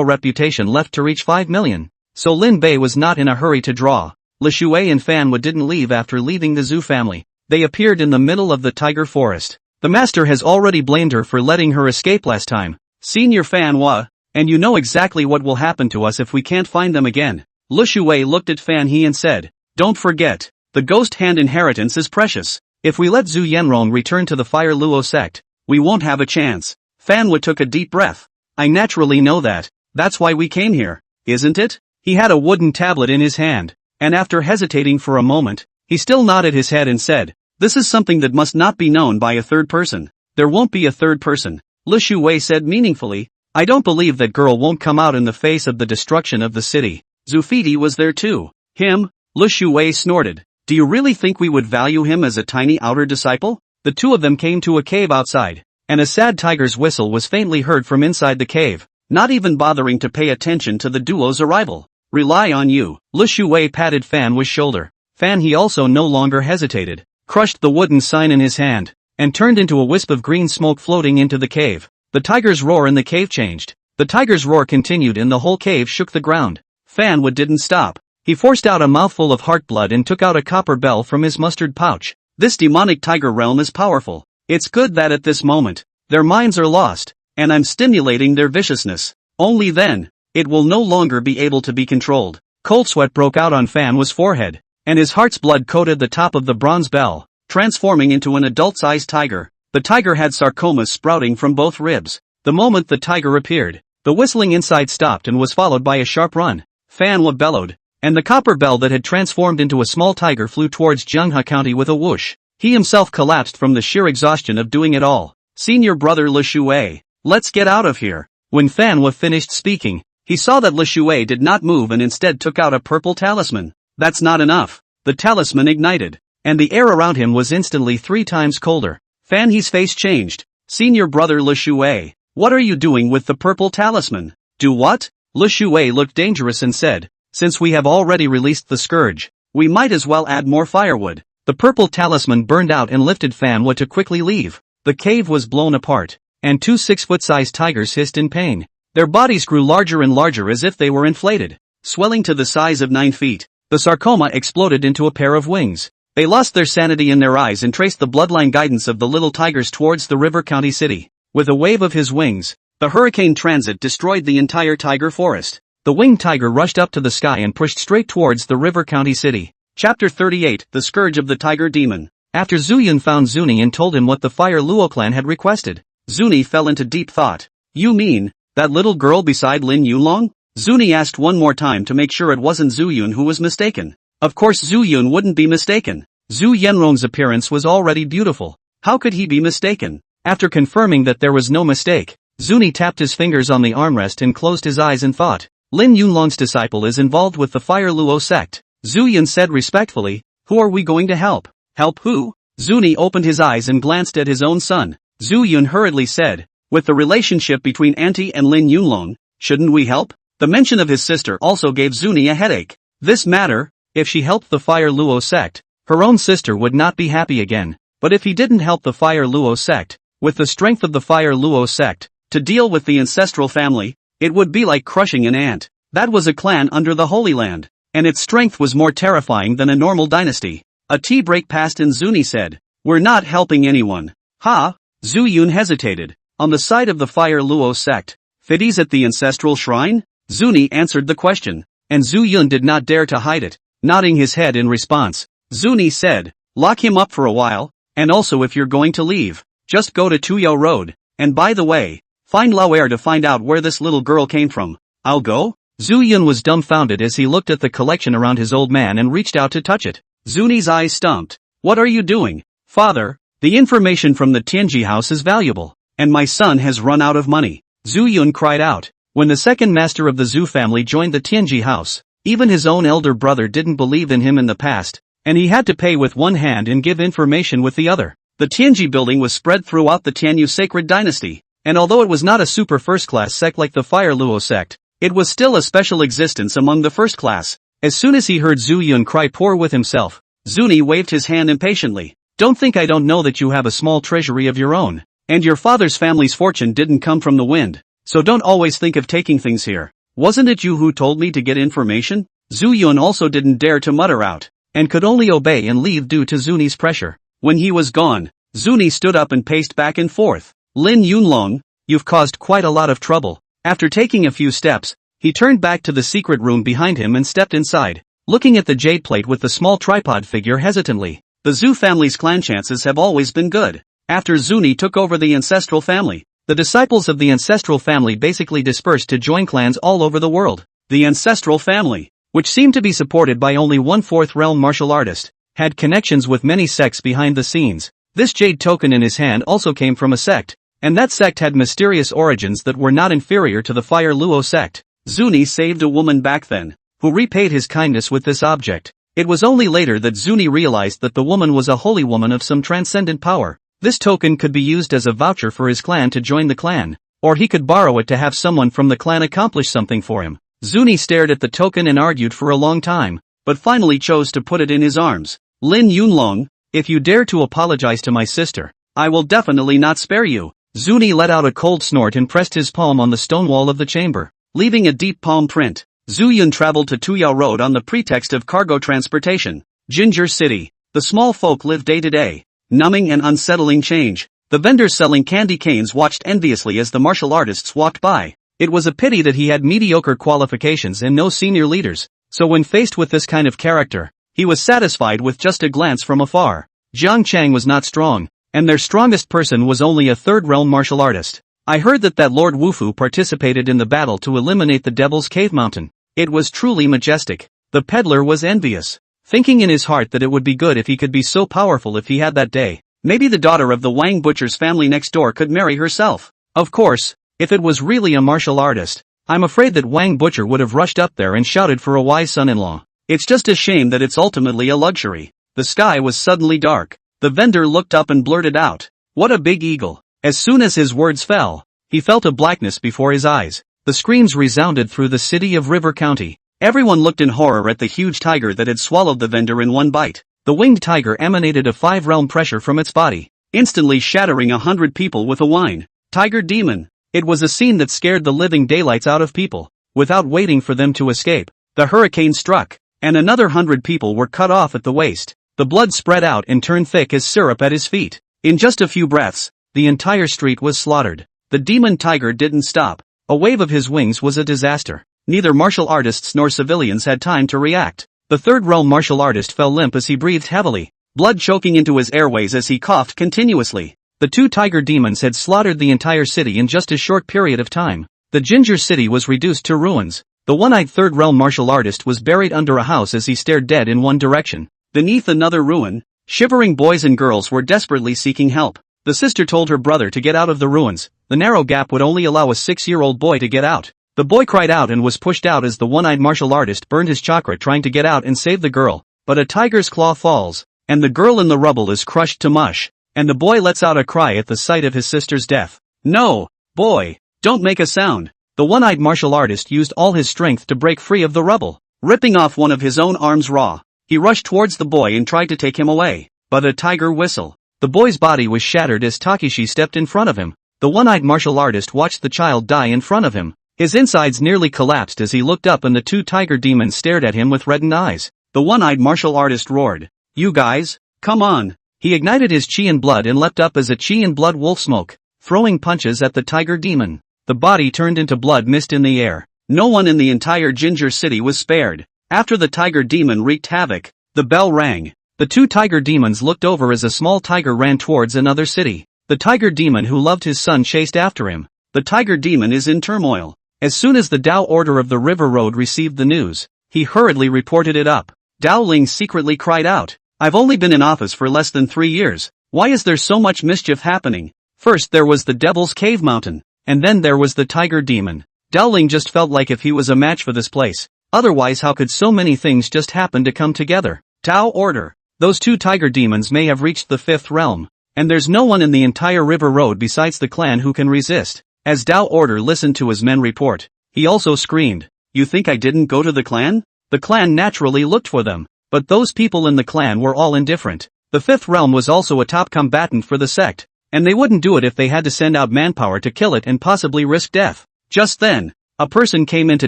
reputation left to reach 5 million. So Lin Bei was not in a hurry to draw. Le Shui and Fan Wu didn't leave after leaving the Zhu family. They appeared in the middle of the tiger forest. The master has already blamed her for letting her escape last time. Senior Fan Wu, and you know exactly what will happen to us if we can't find them again. Le Shui looked at Fan He and said, "Don't forget, the ghost hand inheritance is precious. If we let Zhu Yanrong return to the Fire Luo sect, we won't have a chance." Fan Wu took a deep breath. "I naturally know that. That's why we came here, isn't it?" He had a wooden tablet in his hand, and after hesitating for a moment, he still nodded his head and said, "This is something that must not be known by a third person." "There won't be a third person," Le Shui said meaningfully. "I don't believe that girl won't come out in the face of the destruction of the city." Zhu Fidi was there too. "Him?" Le Shui snorted. "Do you really think we would value him as a tiny outer disciple?" The two of them came to a cave outside, and a sad tiger's whistle was faintly heard from inside the cave, not even bothering to pay attention to the duo's arrival. "Rely on you." Le Shui patted Fan Wu's shoulder. Fan He also no longer hesitated, crushed the wooden sign in his hand, and turned into a wisp of green smoke floating into the cave. The tiger's roar in the cave changed. The tiger's roar continued and the whole cave shook the ground. Fan Wu didn't stop. He forced out a mouthful of heart blood and took out a copper bell from his mustard pouch. This demonic tiger realm is powerful. It's good that at this moment, their minds are lost, and I'm stimulating their viciousness. Only then, it will no longer be able to be controlled. Cold sweat broke out on Fan Wu's forehead, and his heart's blood coated the top of the bronze bell, transforming into an adult-sized tiger. The tiger had sarcomas sprouting from both ribs. The moment the tiger appeared, the whistling inside stopped and was followed by a sharp run. Fan Wu bellowed, and the copper bell that had transformed into a small tiger flew towards Jianghe County with a whoosh. He himself collapsed from the sheer exhaustion of doing it all. "Senior brother Le Shui, let's get out of here." When Fan Wu finished speaking, he saw that Le Shui did not move and instead took out a purple talisman. That's not enough. The talisman ignited, and the air around him was instantly 3 times colder. Fan He's face changed. "Senior brother Le Shui, what are you doing with the purple talisman?" "Do what?" Le Shui looked dangerous and said, "Since we have already released the scourge, we might as well add more firewood." The purple talisman burned out and lifted Fan Wu to quickly leave. The cave was blown apart, and 2 6-foot-sized tigers hissed in pain. Their bodies grew larger and larger as if they were inflated, swelling to the size of 9 feet. The sarcoma exploded into a pair of wings. They lost their sanity in their eyes and traced the bloodline guidance of the little tigers towards the River County city. With a wave of his wings, the hurricane transit destroyed the entire tiger forest. The winged tiger rushed up to the sky and pushed straight towards the River County city. Chapter 38, The Scourge of the Tiger Demon. After Zhu Yun found Zuni and told him what the Fire Luo clan had requested, Zuni fell into deep thought. "You mean, that little girl beside Lin Yulong?" Zuni asked one more time to make sure it wasn't Zhu Yun who was mistaken. Of course Zhu Yun wouldn't be mistaken. Zhu Yanrong's appearance was already beautiful. How could he be mistaken? After confirming that there was no mistake, Zuni tapped his fingers on the armrest and closed his eyes and thought. Lin Yunlong's disciple is involved with the Fire Luo sect. Zhu Yun said respectfully, "Who are we going to help?" "Help who?" Zuni opened his eyes and glanced at his own son. Zhu Yun hurriedly said, "With the relationship between Auntie and Lin Yunlong, shouldn't we help?" The mention of his sister also gave Zuni a headache. This matter, if she helped the Fire Luo sect, her own sister would not be happy again. But if he didn't help the Fire Luo sect, with the strength of the Fire Luo sect, to deal with the ancestral family, it would be like crushing an ant. That was a clan under the Holy Land, and its strength was more terrifying than a normal dynasty. A tea break passed and Zuni said, "We're not helping anyone." "Ha?" Zhu Yun hesitated. "On the side of the Fire Luo sect, Fidi's at the ancestral shrine?" Zuni answered the question, and Zhu Yun did not dare to hide it, nodding his head in response. Zuni said, "Lock him up for a while, and also if you're going to leave, just go to Tuyao Road, and by the way, find Lauer to find out where this little girl came from." "I'll go?" Zhu Yun was dumbfounded as he looked at the collection around his old man and reached out to touch it. Zuni's eyes stumped. "What are you doing?" "Father, the information from the Tianji house is valuable, and my son has run out of money." Zhu Yun cried out. When the second master of the Zhu family joined the Tianji house, even his own elder brother didn't believe in him in the past, and he had to pay with one hand and give information with the other. The Tianji building was spread throughout the Tianyu sacred dynasty, and although it was not a super first-class sect like the Fire Luo sect, it was still a special existence among the first class. As soon as he heard Zhu Yun cry poor with himself, Zuni waved his hand impatiently. Don't think I don't know that you have a small treasury of your own, and your father's family's fortune didn't come from the wind, so don't always think of taking things here. Wasn't it you who told me to get information? Zhu Yun also didn't dare to mutter out, and could only obey and leave due to Zuni's pressure. When he was gone, Zuni stood up and paced back and forth. Lin Yunlong, you've caused quite a lot of trouble. After taking a few steps, he turned back to the secret room behind him and stepped inside, looking at the jade plate with the small tripod figure hesitantly. The Zhu family's clan chances have always been good. After Zuni took over the ancestral family, the disciples of the ancestral family basically dispersed to join clans all over the world. The ancestral family, which seemed to be supported by only one fourth realm martial artist, had connections with many sects behind the scenes. This jade token in his hand also came from a sect, and that sect had mysterious origins that were not inferior to the Fire Luo sect. Zuni saved a woman back then, who repaid his kindness with this object. It was only later that Zuni realized that the woman was a holy woman of some transcendent power. This token could be used as a voucher for his clan to join the clan, or he could borrow it to have someone from the clan accomplish something for him. Zuni stared at the token and argued for a long time, but finally chose to put it in his arms. Lin Yunlong, if you dare to apologize to my sister, I will definitely not spare you. Zuni let out a cold snort and pressed his palm on the stone wall of the chamber, leaving a deep palm print. Zhu Yun traveled to Tuyao Road on the pretext of cargo transportation. Ginger City. The small folk lived day to day, numbing and unsettling change. The vendors selling candy canes watched enviously as the martial artists walked by. It was a pity that he had mediocre qualifications and no senior leaders, so when faced with this kind of character, he was satisfied with just a glance from afar. Jiang Chang was not strong, and their strongest person was only a third realm martial artist. I heard that Lord Wufu participated in the battle to eliminate the Devil's Cave Mountain. It was truly majestic. The peddler was envious, thinking in his heart that it would be good if he could be so powerful if he had that day. Maybe the daughter of the Wang butcher's family next door could marry herself. Of course, if it was really a martial artist, I'm afraid that Wang butcher would have rushed up there and shouted for a wise son-in-law. It's just a shame that it's ultimately a luxury. The sky was suddenly dark. The vendor looked up and blurted out, "What a big eagle." As soon as his words fell, he felt a blackness before his eyes. The screams resounded through the city of River County. Everyone looked in horror at the huge tiger that had swallowed the vendor in one bite. The winged tiger emanated a 5-realm pressure from its body, instantly shattering 100 people with a whine. Tiger demon. It was a scene that scared the living daylights out of people. Without waiting for them to escape, the hurricane struck, and another 100 people were cut off at the waist. The blood spread out and turned thick as syrup at his feet. In just a few breaths, the entire street was slaughtered. The demon tiger didn't stop. A wave of his wings was a disaster. Neither martial artists nor civilians had time to react. The third realm martial artist fell limp as he breathed heavily, blood choking into his airways as he coughed continuously. The 2 tiger demons had slaughtered the entire city in just a short period of time. The Ginger City was reduced to ruins. The one-eyed third realm martial artist was buried under a house as he stared dead in one direction. Beneath another ruin, shivering boys and girls were desperately seeking help. The sister told her brother to get out of the ruins. The narrow gap would only allow a 6-year-old boy to get out. The boy cried out and was pushed out as the one-eyed martial artist burned his chakra trying to get out and save the girl. But a tiger's claw falls, and the girl in the rubble is crushed to mush, and the boy lets out a cry at the sight of his sister's death. "No, boy, don't make a sound." The one-eyed martial artist used all his strength to break free of the rubble. Ripping off one of his own arms raw, he rushed towards the boy and tried to take him away. But a tiger whistle. The boy's body was shattered as Takeshi stepped in front of him. The one-eyed martial artist watched the child die in front of him. His insides nearly collapsed as he looked up and the 2 tiger demons stared at him with reddened eyes. The one-eyed martial artist roared, "You guys, come on." He ignited his chi and blood and leapt up as a chi and blood wolf smoke, throwing punches at the tiger demon. The body turned into blood mist in the air. No one in the entire Ginger City was spared. After the tiger demon wreaked havoc, the bell rang. The 2 tiger demons looked over as a small tiger ran towards another city. The tiger demon who loved his son chased after him. The tiger demon is in turmoil. As soon as the Dao Order of the River Road received the news, he hurriedly reported it up. Dao Ling secretly cried out, "I've only been in office for less than 3 years. Why is there so much mischief happening? First there was the Devil's Cave Mountain, and then there was the tiger demon. Dao Ling just felt like if he was a match for this place. Otherwise, how could so many things just happen to come together? Tao order. Those two tiger demons may have reached the 5th realm. And there's no one in the entire river road besides the clan who can resist. As Dao order listened to his men report, he also screamed, "You think I didn't go to the clan?" The clan naturally looked for them. But those people in the clan were all indifferent. The 5th realm was also a top combatant for the sect. And they wouldn't do it if they had to send out manpower to kill it and possibly risk death. Just then, a person came into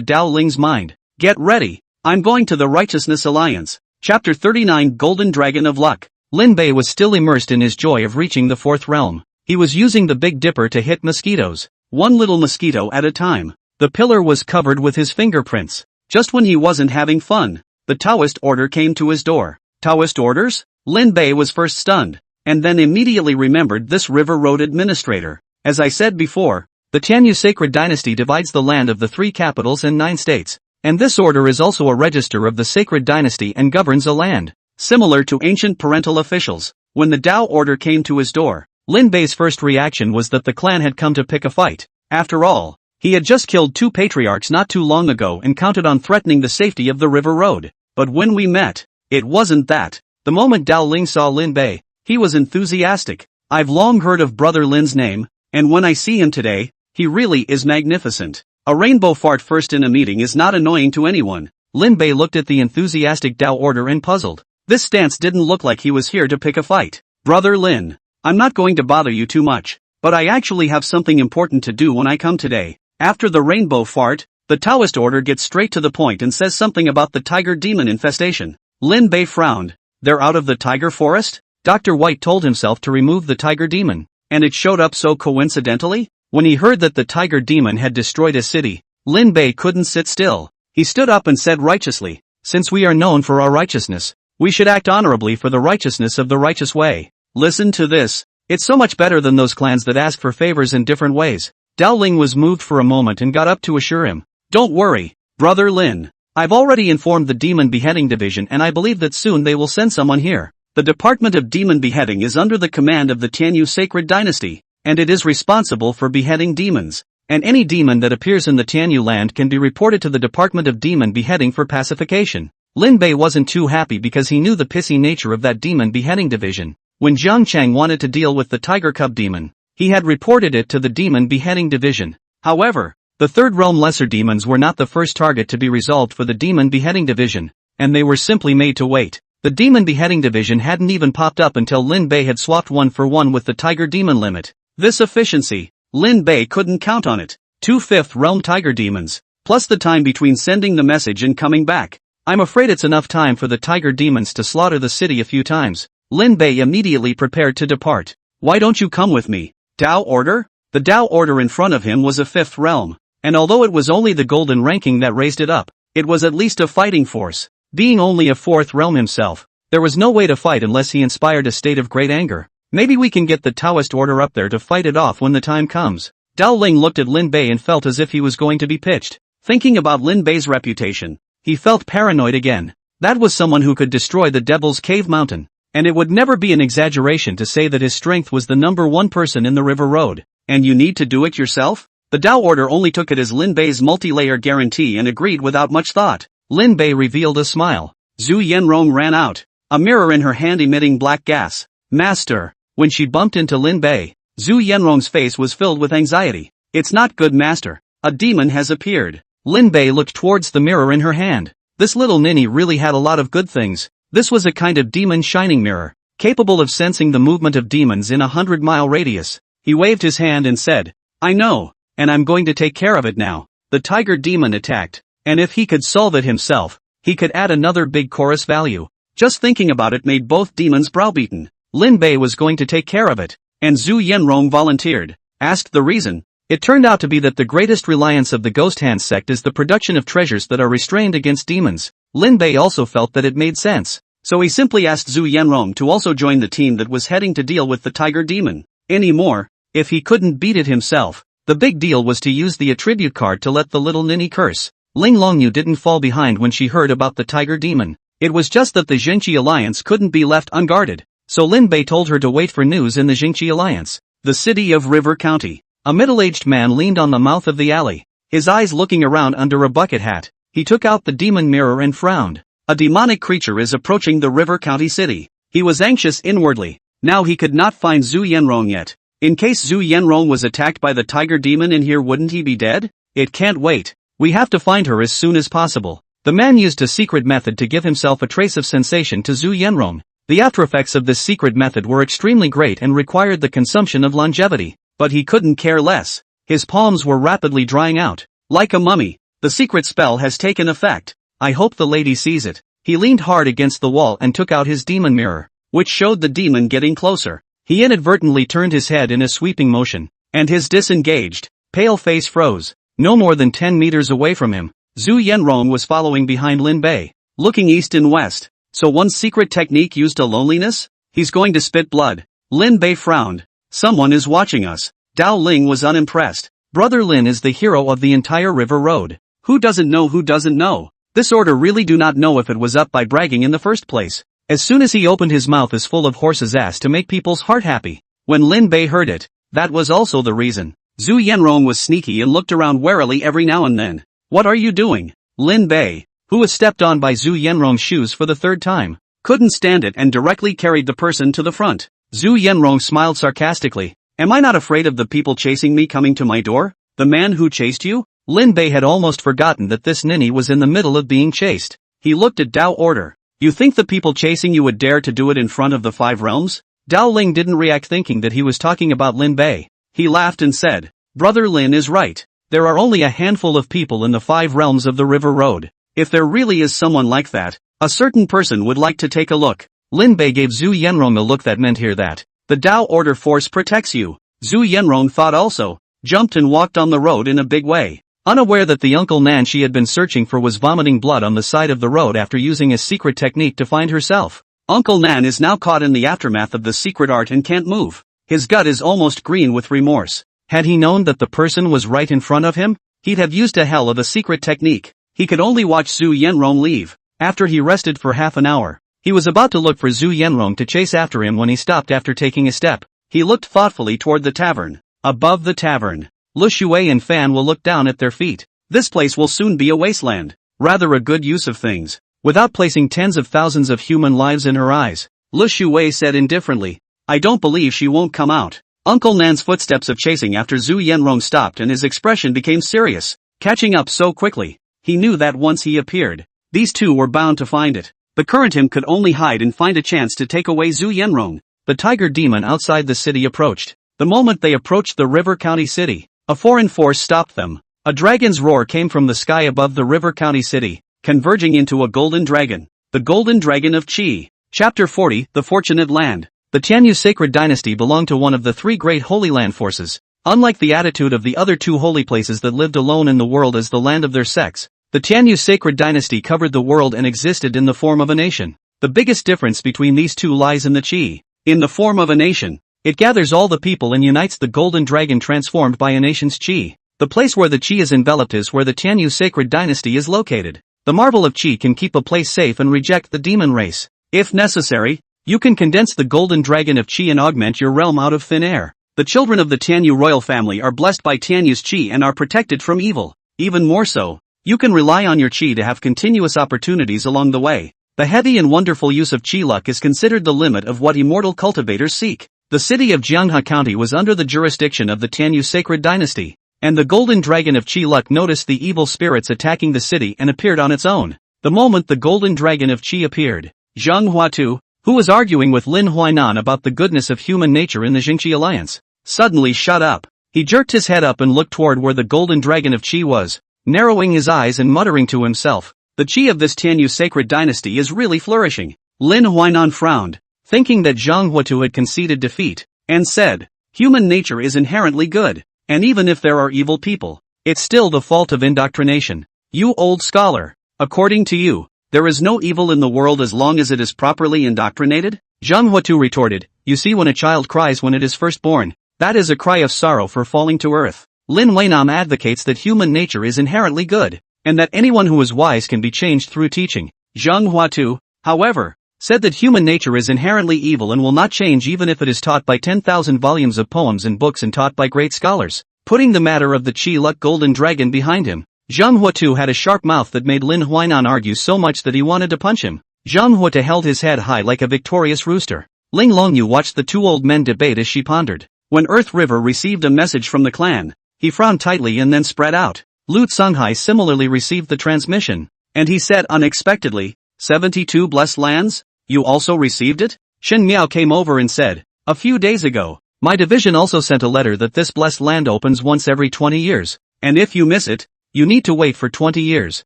Dao Ling's mind. "Get ready. I'm going to the Righteousness Alliance." Chapter 39 Golden Dragon of Luck. Lin Bei was still immersed in his joy of reaching the 4th realm. He was using the Big Dipper to hit mosquitoes, one little mosquito at a time. The pillar was covered with his fingerprints. Just when he wasn't having fun, the Taoist order came to his door. Taoist orders? Lin Bei was first stunned, and then immediately remembered this river road administrator. As I said before, the Tianyu sacred dynasty divides the land of the 3 capitals and 9 states. And this order is also a register of the sacred dynasty and governs a land. Similar to ancient parental officials, when the Dao order came to his door, Lin Bei's first reaction was that the clan had come to pick a fight. After all, he had just killed 2 patriarchs not too long ago and counted on threatening the safety of the river road. But when we met, it wasn't that. The moment Dao Ling saw Lin Bei, he was enthusiastic. "I've long heard of Brother Lin's name, and when I see him today, he really is magnificent." A rainbow fart first in a meeting is not annoying to anyone. Lin Bei looked at the enthusiastic Dao order and puzzled. This stance didn't look like he was here to pick a fight. "Brother Lin, I'm not going to bother you too much, but I actually have something important to do when I come today." After the rainbow fart, the Taoist order gets straight to the point and says something about the tiger demon infestation. Lin Bei frowned. "They're out of the tiger forest?" Dr. White told himself to remove the tiger demon, and it showed up so coincidentally? When he heard that the tiger demon had destroyed a city, Lin Bei couldn't sit still. He stood up and said righteously, "Since we are known for our righteousness, we should act honorably for the righteousness of the righteous way. Listen to this. It's so much better than those clans that ask for favors in different ways." Dao Ling was moved for a moment and got up to assure him. "Don't worry, Brother Lin. I've already informed the Demon Beheading Division and I believe that soon they will send someone here. The Department of Demon Beheading is under the command of the Tianyu Sacred Dynasty, and it is responsible for beheading demons. And any demon that appears in the Tianyu land can be reported to the Department of Demon Beheading for pacification." Lin Bei wasn't too happy because he knew the pissy nature of that Demon Beheading Division. When Jiang Chang wanted to deal with the Tiger Cub demon, he had reported it to the Demon Beheading Division. However, the 3rd realm lesser demons were not the first target to be resolved for the Demon Beheading Division, and they were simply made to wait. The Demon Beheading Division hadn't even popped up until Lin Bei had swapped 1-for-1 with the Tiger Demon limit. This efficiency, Lin Bei couldn't count on it. 2 5th realm tiger demons, plus the time between sending the message and coming back. I'm afraid it's enough time for the tiger demons to slaughter the city a few times. Lin Bei immediately prepared to depart. "Why don't you come with me?" Dao order? The Dao order in front of him was a 5th realm, and although it was only the golden ranking that raised it up, it was at least a fighting force. Being only a 4th realm himself, there was no way to fight unless he inspired a state of great anger. Maybe we can get the Taoist order up there to fight it off when the time comes. Dao Ling looked at Lin Bei and felt as if he was going to be pitched. Thinking about Lin Bei's reputation, he felt paranoid again. That was someone who could destroy the Devil's Cave Mountain, and it would never be an exaggeration to say that his strength was the #1 person in the river road. "And you need to do it yourself?" The Dao order only took it as Lin Bei's multi-layer guarantee and agreed without much thought. Lin Bei revealed a smile. Zhu Yanrong ran out, a mirror in her hand emitting black gas. "Master." When she bumped into Lin Bei, Zhu Yanrong's face was filled with anxiety. "It's not good, Master. A demon has appeared." Lin Bei looked towards the mirror in her hand. This little ninny really had a lot of good things. This was a kind of demon shining mirror, capable of sensing the movement of demons in a 100-mile radius. He waved his hand and said, "I know, and I'm going to take care of it now." The tiger demon attacked, and if he could solve it himself, he could add another big chorus value. Just thinking about it made both demons browbeaten. Lin Bei was going to take care of it, and Zhu Yanrong volunteered. Asked the reason. It turned out to be that the greatest reliance of the Ghost Hand sect is the production of treasures that are restrained against demons. Lin Bei also felt that it made sense, so he simply asked Zhu Yanrong to also join the team that was heading to deal with the tiger demon. Anymore, if he couldn't beat it himself, the big deal was to use the attribute card to let the little ninny curse. Ling Longyu didn't fall behind when she heard about the tiger demon. It was just that the Jingqi alliance couldn't be left unguarded. So Lin Bei told her to wait for news in the Jingqi alliance. The city of River County. A middle-aged man leaned on the mouth of the alley. his eyes looking around under a bucket hat. He took out the demon mirror and frowned. A demonic creature is approaching the River County City. He was anxious inwardly. Now he could not find Zhu Yenrong yet. In case Zhu Yenrong was attacked by the tiger demon in here, wouldn't he be dead? It can't wait. We have to find her as soon as possible. The man used a secret method to give himself a trace of sensation to Zhu Yenrong. The aftereffects of this secret method were extremely great and required the consumption of longevity. But he couldn't care less. His palms were rapidly drying out. Like a mummy, the secret spell has taken effect. I hope the lady sees it. He leaned hard against the wall and took out his demon mirror, which showed the demon getting closer. He inadvertently turned his head in a sweeping motion, and his disengaged, pale face froze. No more than 10 meters away from him, Zhu Yenrong was following behind Lin Bei, looking east and west. So one secret technique used a loneliness? He's going to spit blood. Lin Bei frowned. Someone is watching us. Dao Ling was unimpressed. Brother Lin is the hero of the entire river road. Who doesn't know who doesn't know? This order really do not know if it was up by bragging in the first place. As soon as he opened his mouth as full of horse's ass to make people's heart happy. When Lin Bei heard it, that was also the reason. Zhu Yenrong was sneaky and looked around warily every now and then. What are you doing? Lin Bei, who was stepped on by Zhu Yenrong's shoes for the third time, couldn't stand it and directly carried the person to the front. Zhu Yenrong smiled sarcastically. Am I not afraid of the people chasing me coming to my door? The man who chased you? Lin Bei had almost forgotten that this ninny was in the middle of being chased. He looked at Dao Order. You think the people chasing you would dare to do it in front of the 5 realms? Dao Ling didn't react, thinking that he was talking about Lin Bei. He laughed and said, Brother Lin is right. There are only a handful of people in the 5 realms of the river road. If there really is someone like that, a certain person would like to take a look. Lin Bei gave Zhu Yenrong a look that meant here that the Dao Order force protects you. Zhu Yenrong thought also, jumped and walked on the road in a big way. Unaware that the Uncle Nan she had been searching for was vomiting blood on the side of the road after using a secret technique to find herself. Uncle Nan is now caught in the aftermath of the secret art and can't move. His gut is almost green with remorse. Had he known that the person was right in front of him, he'd have used a hell of a secret technique. He could only watch Zhu Yenrong leave. After he rested for half an hour, he was about to look for Zhu Yenrong to chase after him when he stopped after taking a step. He looked thoughtfully toward the tavern. Above the tavern, Lu Shui and Fan will look down at their feet. This place will soon be a wasteland. Rather a good use of things. Without placing tens of thousands of human lives in her eyes, Lu Shui said indifferently, I don't believe she won't come out. Uncle Nan's footsteps of chasing after Zhu Yenrong stopped and his expression became serious. Catching up so quickly, he knew that once he appeared, these two were bound to find it. The current him could only hide and find a chance to take away Zhu Yenrong. The tiger demon outside the city approached. The moment they approached the River County City, a foreign force stopped them. A dragon's roar came from the sky above the River County City, converging into a golden dragon. The Golden Dragon of Qi. Chapter 40, The Fortunate Land. The Tianyu sacred dynasty belonged to one of the 3 great Holy Land forces. Unlike the attitude of the other 2 holy places that lived alone in the world as the land of their sex, the Tianyu sacred dynasty covered the world and existed in the form of a nation. The biggest difference between these 2 lies in the Qi. In the form of a nation, it gathers all the people and unites the golden dragon transformed by a nation's Qi. The place where the Qi is enveloped is where the Tianyu sacred dynasty is located. The marvel of Qi can keep a place safe and reject the demon race. If necessary, you can condense the golden dragon of Qi and augment your realm out of thin air. The children of the Tianyu royal family are blessed by Tianyu's Qi and are protected from evil. Even more so, you can rely on your Qi to have continuous opportunities along the way. The heavy and wonderful use of Qi luck is considered the limit of what immortal cultivators seek. The city of Jianghe County was under the jurisdiction of the Tianyu sacred dynasty, and the golden dragon of Qi luck noticed the evil spirits attacking the city and appeared on its own. The moment the golden dragon of Qi appeared, Zhang Huatu, who was arguing with Lin Huainan about the goodness of human nature in the Jingxi alliance, suddenly shut up. He jerked his head up and looked toward where the golden dragon of Qi was, narrowing his eyes and muttering to himself, the Qi of this Tianyu sacred dynasty is really flourishing. Lin Huainan frowned, thinking that Zhang Huatu had conceded defeat, and said, human nature is inherently good, and even if there are evil people, it's still the fault of indoctrination. You old scholar, according to you, there is no evil in the world as long as it is properly indoctrinated? Zhang Huatu retorted, you see, when a child cries when it is first born, that is a cry of sorrow for falling to earth. Lin Huinam advocates that human nature is inherently good, and that anyone who is wise can be changed through teaching. Zhang Huatu, however, said that human nature is inherently evil and will not change even if it is taught by 10,000 volumes of poems and books and taught by great scholars. putting the matter of the Chi-Luck Golden Dragon behind him. Zhang Huatu had a sharp mouth that made Lin Huainan argue so much that he wanted to punch him. Zhang Huatu held his head high like a victorious rooster. Ling Longyu watched the two old men debate as she pondered. When Earth River received a message from the clan, he frowned tightly and then spread out. Lu Tsunghai similarly received the transmission, and he said unexpectedly, 72 blessed lands? You also received it? Shen Miao came over and said, a few days ago, my division also sent a letter that this blessed land opens once every 20 years, and if you miss it, you need to wait for 20 years.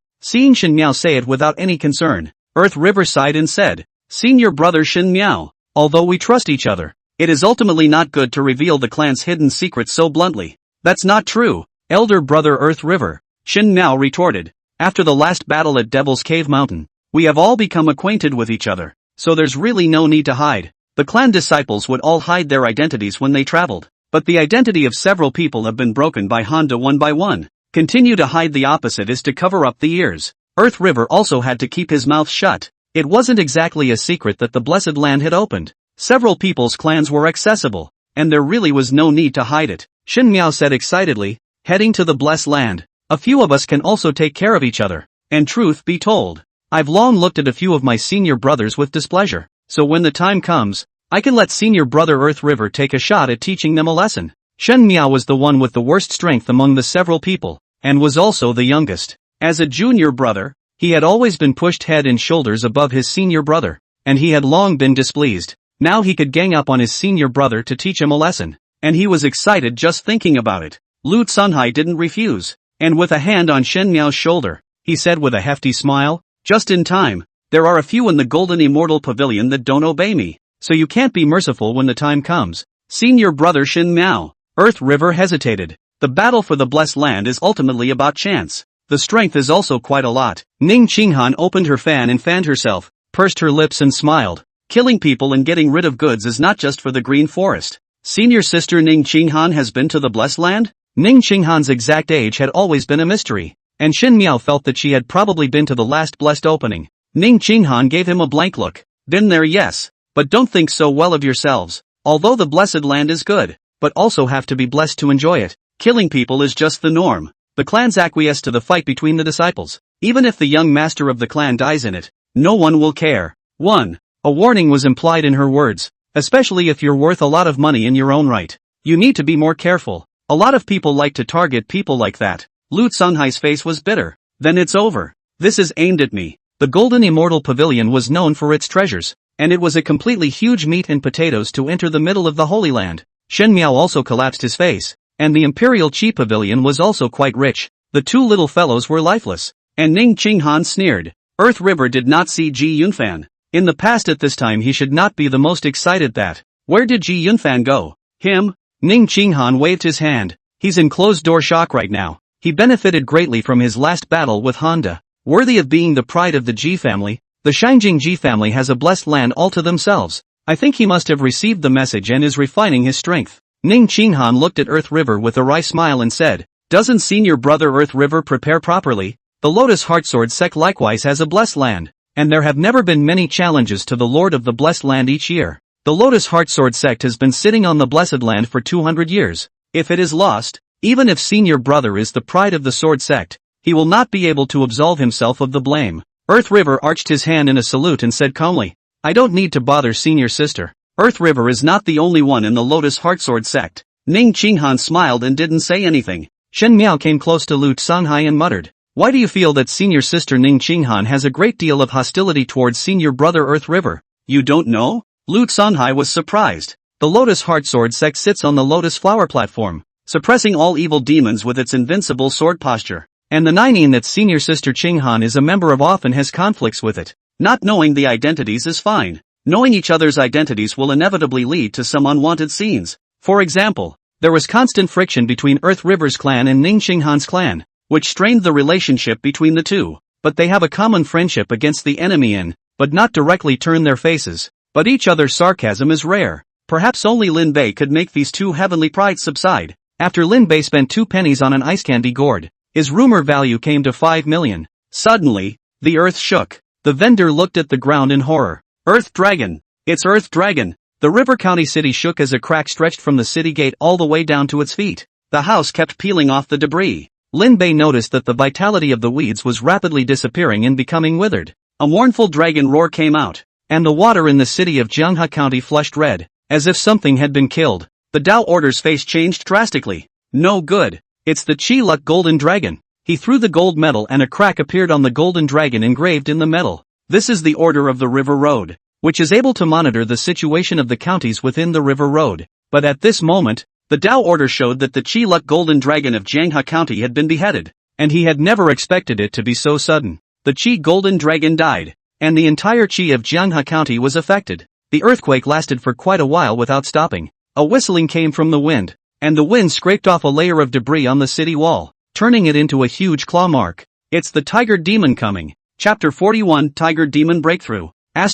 Seeing Shen Miao say it without any concern, Earth River sighed and said, Senior brother Shen Miao, although we trust each other, it is ultimately not good to reveal the clan's hidden secrets so bluntly. That's not true, elder brother Earth River, Shen Miao retorted. After the last battle at Devil's Cave Mountain, we have all become acquainted with each other, so there's really no need to hide. The clan disciples would all hide their identities when they traveled, but the identity of several people have been broken by Honda one by one. Continue to hide the opposite is to cover up the ears. Earth River also had to keep his mouth shut. It wasn't exactly a secret that the Blessed Land had opened. Several people's clans were accessible, and there really was no need to hide it. Shen Miao said excitedly, heading to the Blessed Land. A few of us can also take care of each other. And truth be told, I've long looked at a few of my senior brothers with displeasure, so when the time comes, I can let senior brother Earth River take a shot at teaching them a lesson. Shen Miao was the one with the worst strength among the several people, and was also the youngest. As a junior brother, he had always been pushed head and shoulders above his senior brother, and he had long been displeased. Now he could gang up on his senior brother to teach him a lesson, and he was excited just thinking about it. Lu Tsunhai didn't refuse, and with a hand on Shen Miao's shoulder, he said with a hefty smile, just in time, there are a few in the Golden Immortal Pavilion that don't obey me, so you can't be merciful when the time comes. Senior brother Shen Miao. Earth River hesitated. The battle for the Blessed Land is ultimately about chance. The strength is also quite a lot. Ning Qinghan opened her fan and fanned herself, pursed her lips and smiled. Killing people and getting rid of goods is not just for the Green Forest. Senior sister Ning Qinghan has been to the Blessed Land? Ning Qinghan's exact age had always been a mystery, and Shen Miao felt that she had probably been to the last blessed opening. Ning Qinghan gave him a blank look. Been there, yes, but don't think so well of yourselves. Although the Blessed Land is good, but also have to be blessed to enjoy it. Killing people is just the norm. The clans acquiesce to the fight between the disciples. Even if the young master of the clan dies in it, no one will care. 1. A warning was implied in her words, especially if you're worth a lot of money in your own right. You need to be more careful. A lot of people like to target people like that. Lu Tsunhai's face was bitter. Then it's over. This is aimed at me. The Golden Immortal Pavilion was known for its treasures, and it was a completely huge meat and potatoes to enter the middle of the Holy Land. Shen Miao also collapsed his face, and the Imperial Chi Pavilion was also quite rich. The two little fellows were lifeless, and Ning Qinghan sneered. Earth River did not see Ji Yunfan. In the past at this time he should not be the most excited that. Where did Ji Yunfan go? Him? Ning Qinghan waved his hand. He's in closed-door shock right now. He benefited greatly from his last battle with Honda. Worthy of being the pride of the Ji family, the Shangjing Ji family has a blessed land all to themselves. I think he must have received the message and is refining his strength. Ning Qinghan looked at Earth River with a wry smile and said, doesn't senior brother Earth River prepare properly? The Lotus Heartsword sect likewise has a blessed land, and there have never been many challenges to the Lord of the Blessed Land each year. The Lotus Heartsword sect has been sitting on the Blessed Land for 200 years. If it is lost, even if senior brother is the pride of the Sword sect, he will not be able to absolve himself of the blame. Earth River arched his hand in a salute and said calmly, I don't need to bother senior sister. Earth River is not the only one in the Lotus Heartsword sect. Ning Qinghan smiled and didn't say anything. Shen Miao came close to Lu Tsunhai and muttered, why do you feel that senior sister Ning Qinghan has a great deal of hostility towards senior brother Earth River? You don't know? Lu Tsunhai was surprised. The Lotus Heartsword sect sits on the Lotus Flower platform, suppressing all evil demons with its invincible sword posture. And the Nine that senior sister Qinghan is a member of often has conflicts with it. Not knowing the identities is fine. Knowing each other's identities will inevitably lead to some unwanted scenes. For example, there was constant friction between Earth River's clan and Ning Qinghan's clan, which strained the relationship between the two. But they have a common friendship against the enemy but not directly turn their faces. But each other's sarcasm is rare. Perhaps only Lin Bei could make these two heavenly prides subside. After Lin Bei spent 2 pennies on an ice candy gourd, his rumor value came to 5 million. Suddenly, the earth shook. The vendor looked at the ground in horror. Earth Dragon! It's Earth Dragon! The River County city shook as a crack stretched from the city gate all the way down to its feet. the house kept peeling off the debris. Lin Bei noticed that the vitality of the weeds was rapidly disappearing and becoming withered. A mournful dragon roar came out, and the water in the city of Jianghe County flushed red, as if something had been killed. The Tao Order's face changed drastically. No good. It's the Qi Luck Golden Dragon. He threw the gold medal and a crack appeared on the golden dragon engraved in the metal. This is the Order of the River Road, which is able to monitor the situation of the counties within the River Road. But at this moment, the Tao Order showed that the Qi Luck Golden Dragon of Jianghe County had been beheaded, and he had never expected it to be so sudden. The Qi Golden Dragon died, and the entire Qi of Jianghe County was affected. The earthquake lasted for quite a while without stopping. A whistling came from the wind, and the wind scraped off a layer of debris on the city wall, turning it into a huge claw mark. It's the Tiger Demon coming. Chapter 41 Tiger Demon Breakthrough. ********.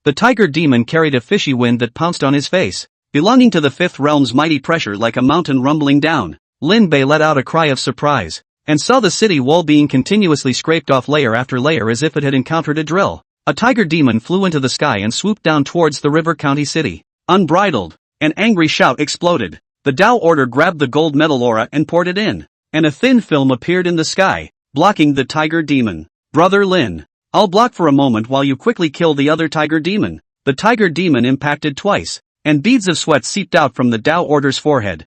The Tiger Demon carried a fishy wind that pounced on his face, belonging to the fifth realm's mighty pressure like a mountain rumbling down. Lin Bei let out a cry of surprise, and saw the city wall being continuously scraped off layer after layer as if it had encountered a drill. A tiger demon flew into the sky and swooped down towards the River County city. Unbridled, an angry shout exploded. The Tao Order grabbed the gold metal aura and poured it in, and a thin film appeared in the sky, blocking the tiger demon. Brother Lin, I'll block for a moment while you quickly kill the other tiger demon. The tiger demon impacted twice, and beads of sweat seeped out from the Tao Order's forehead.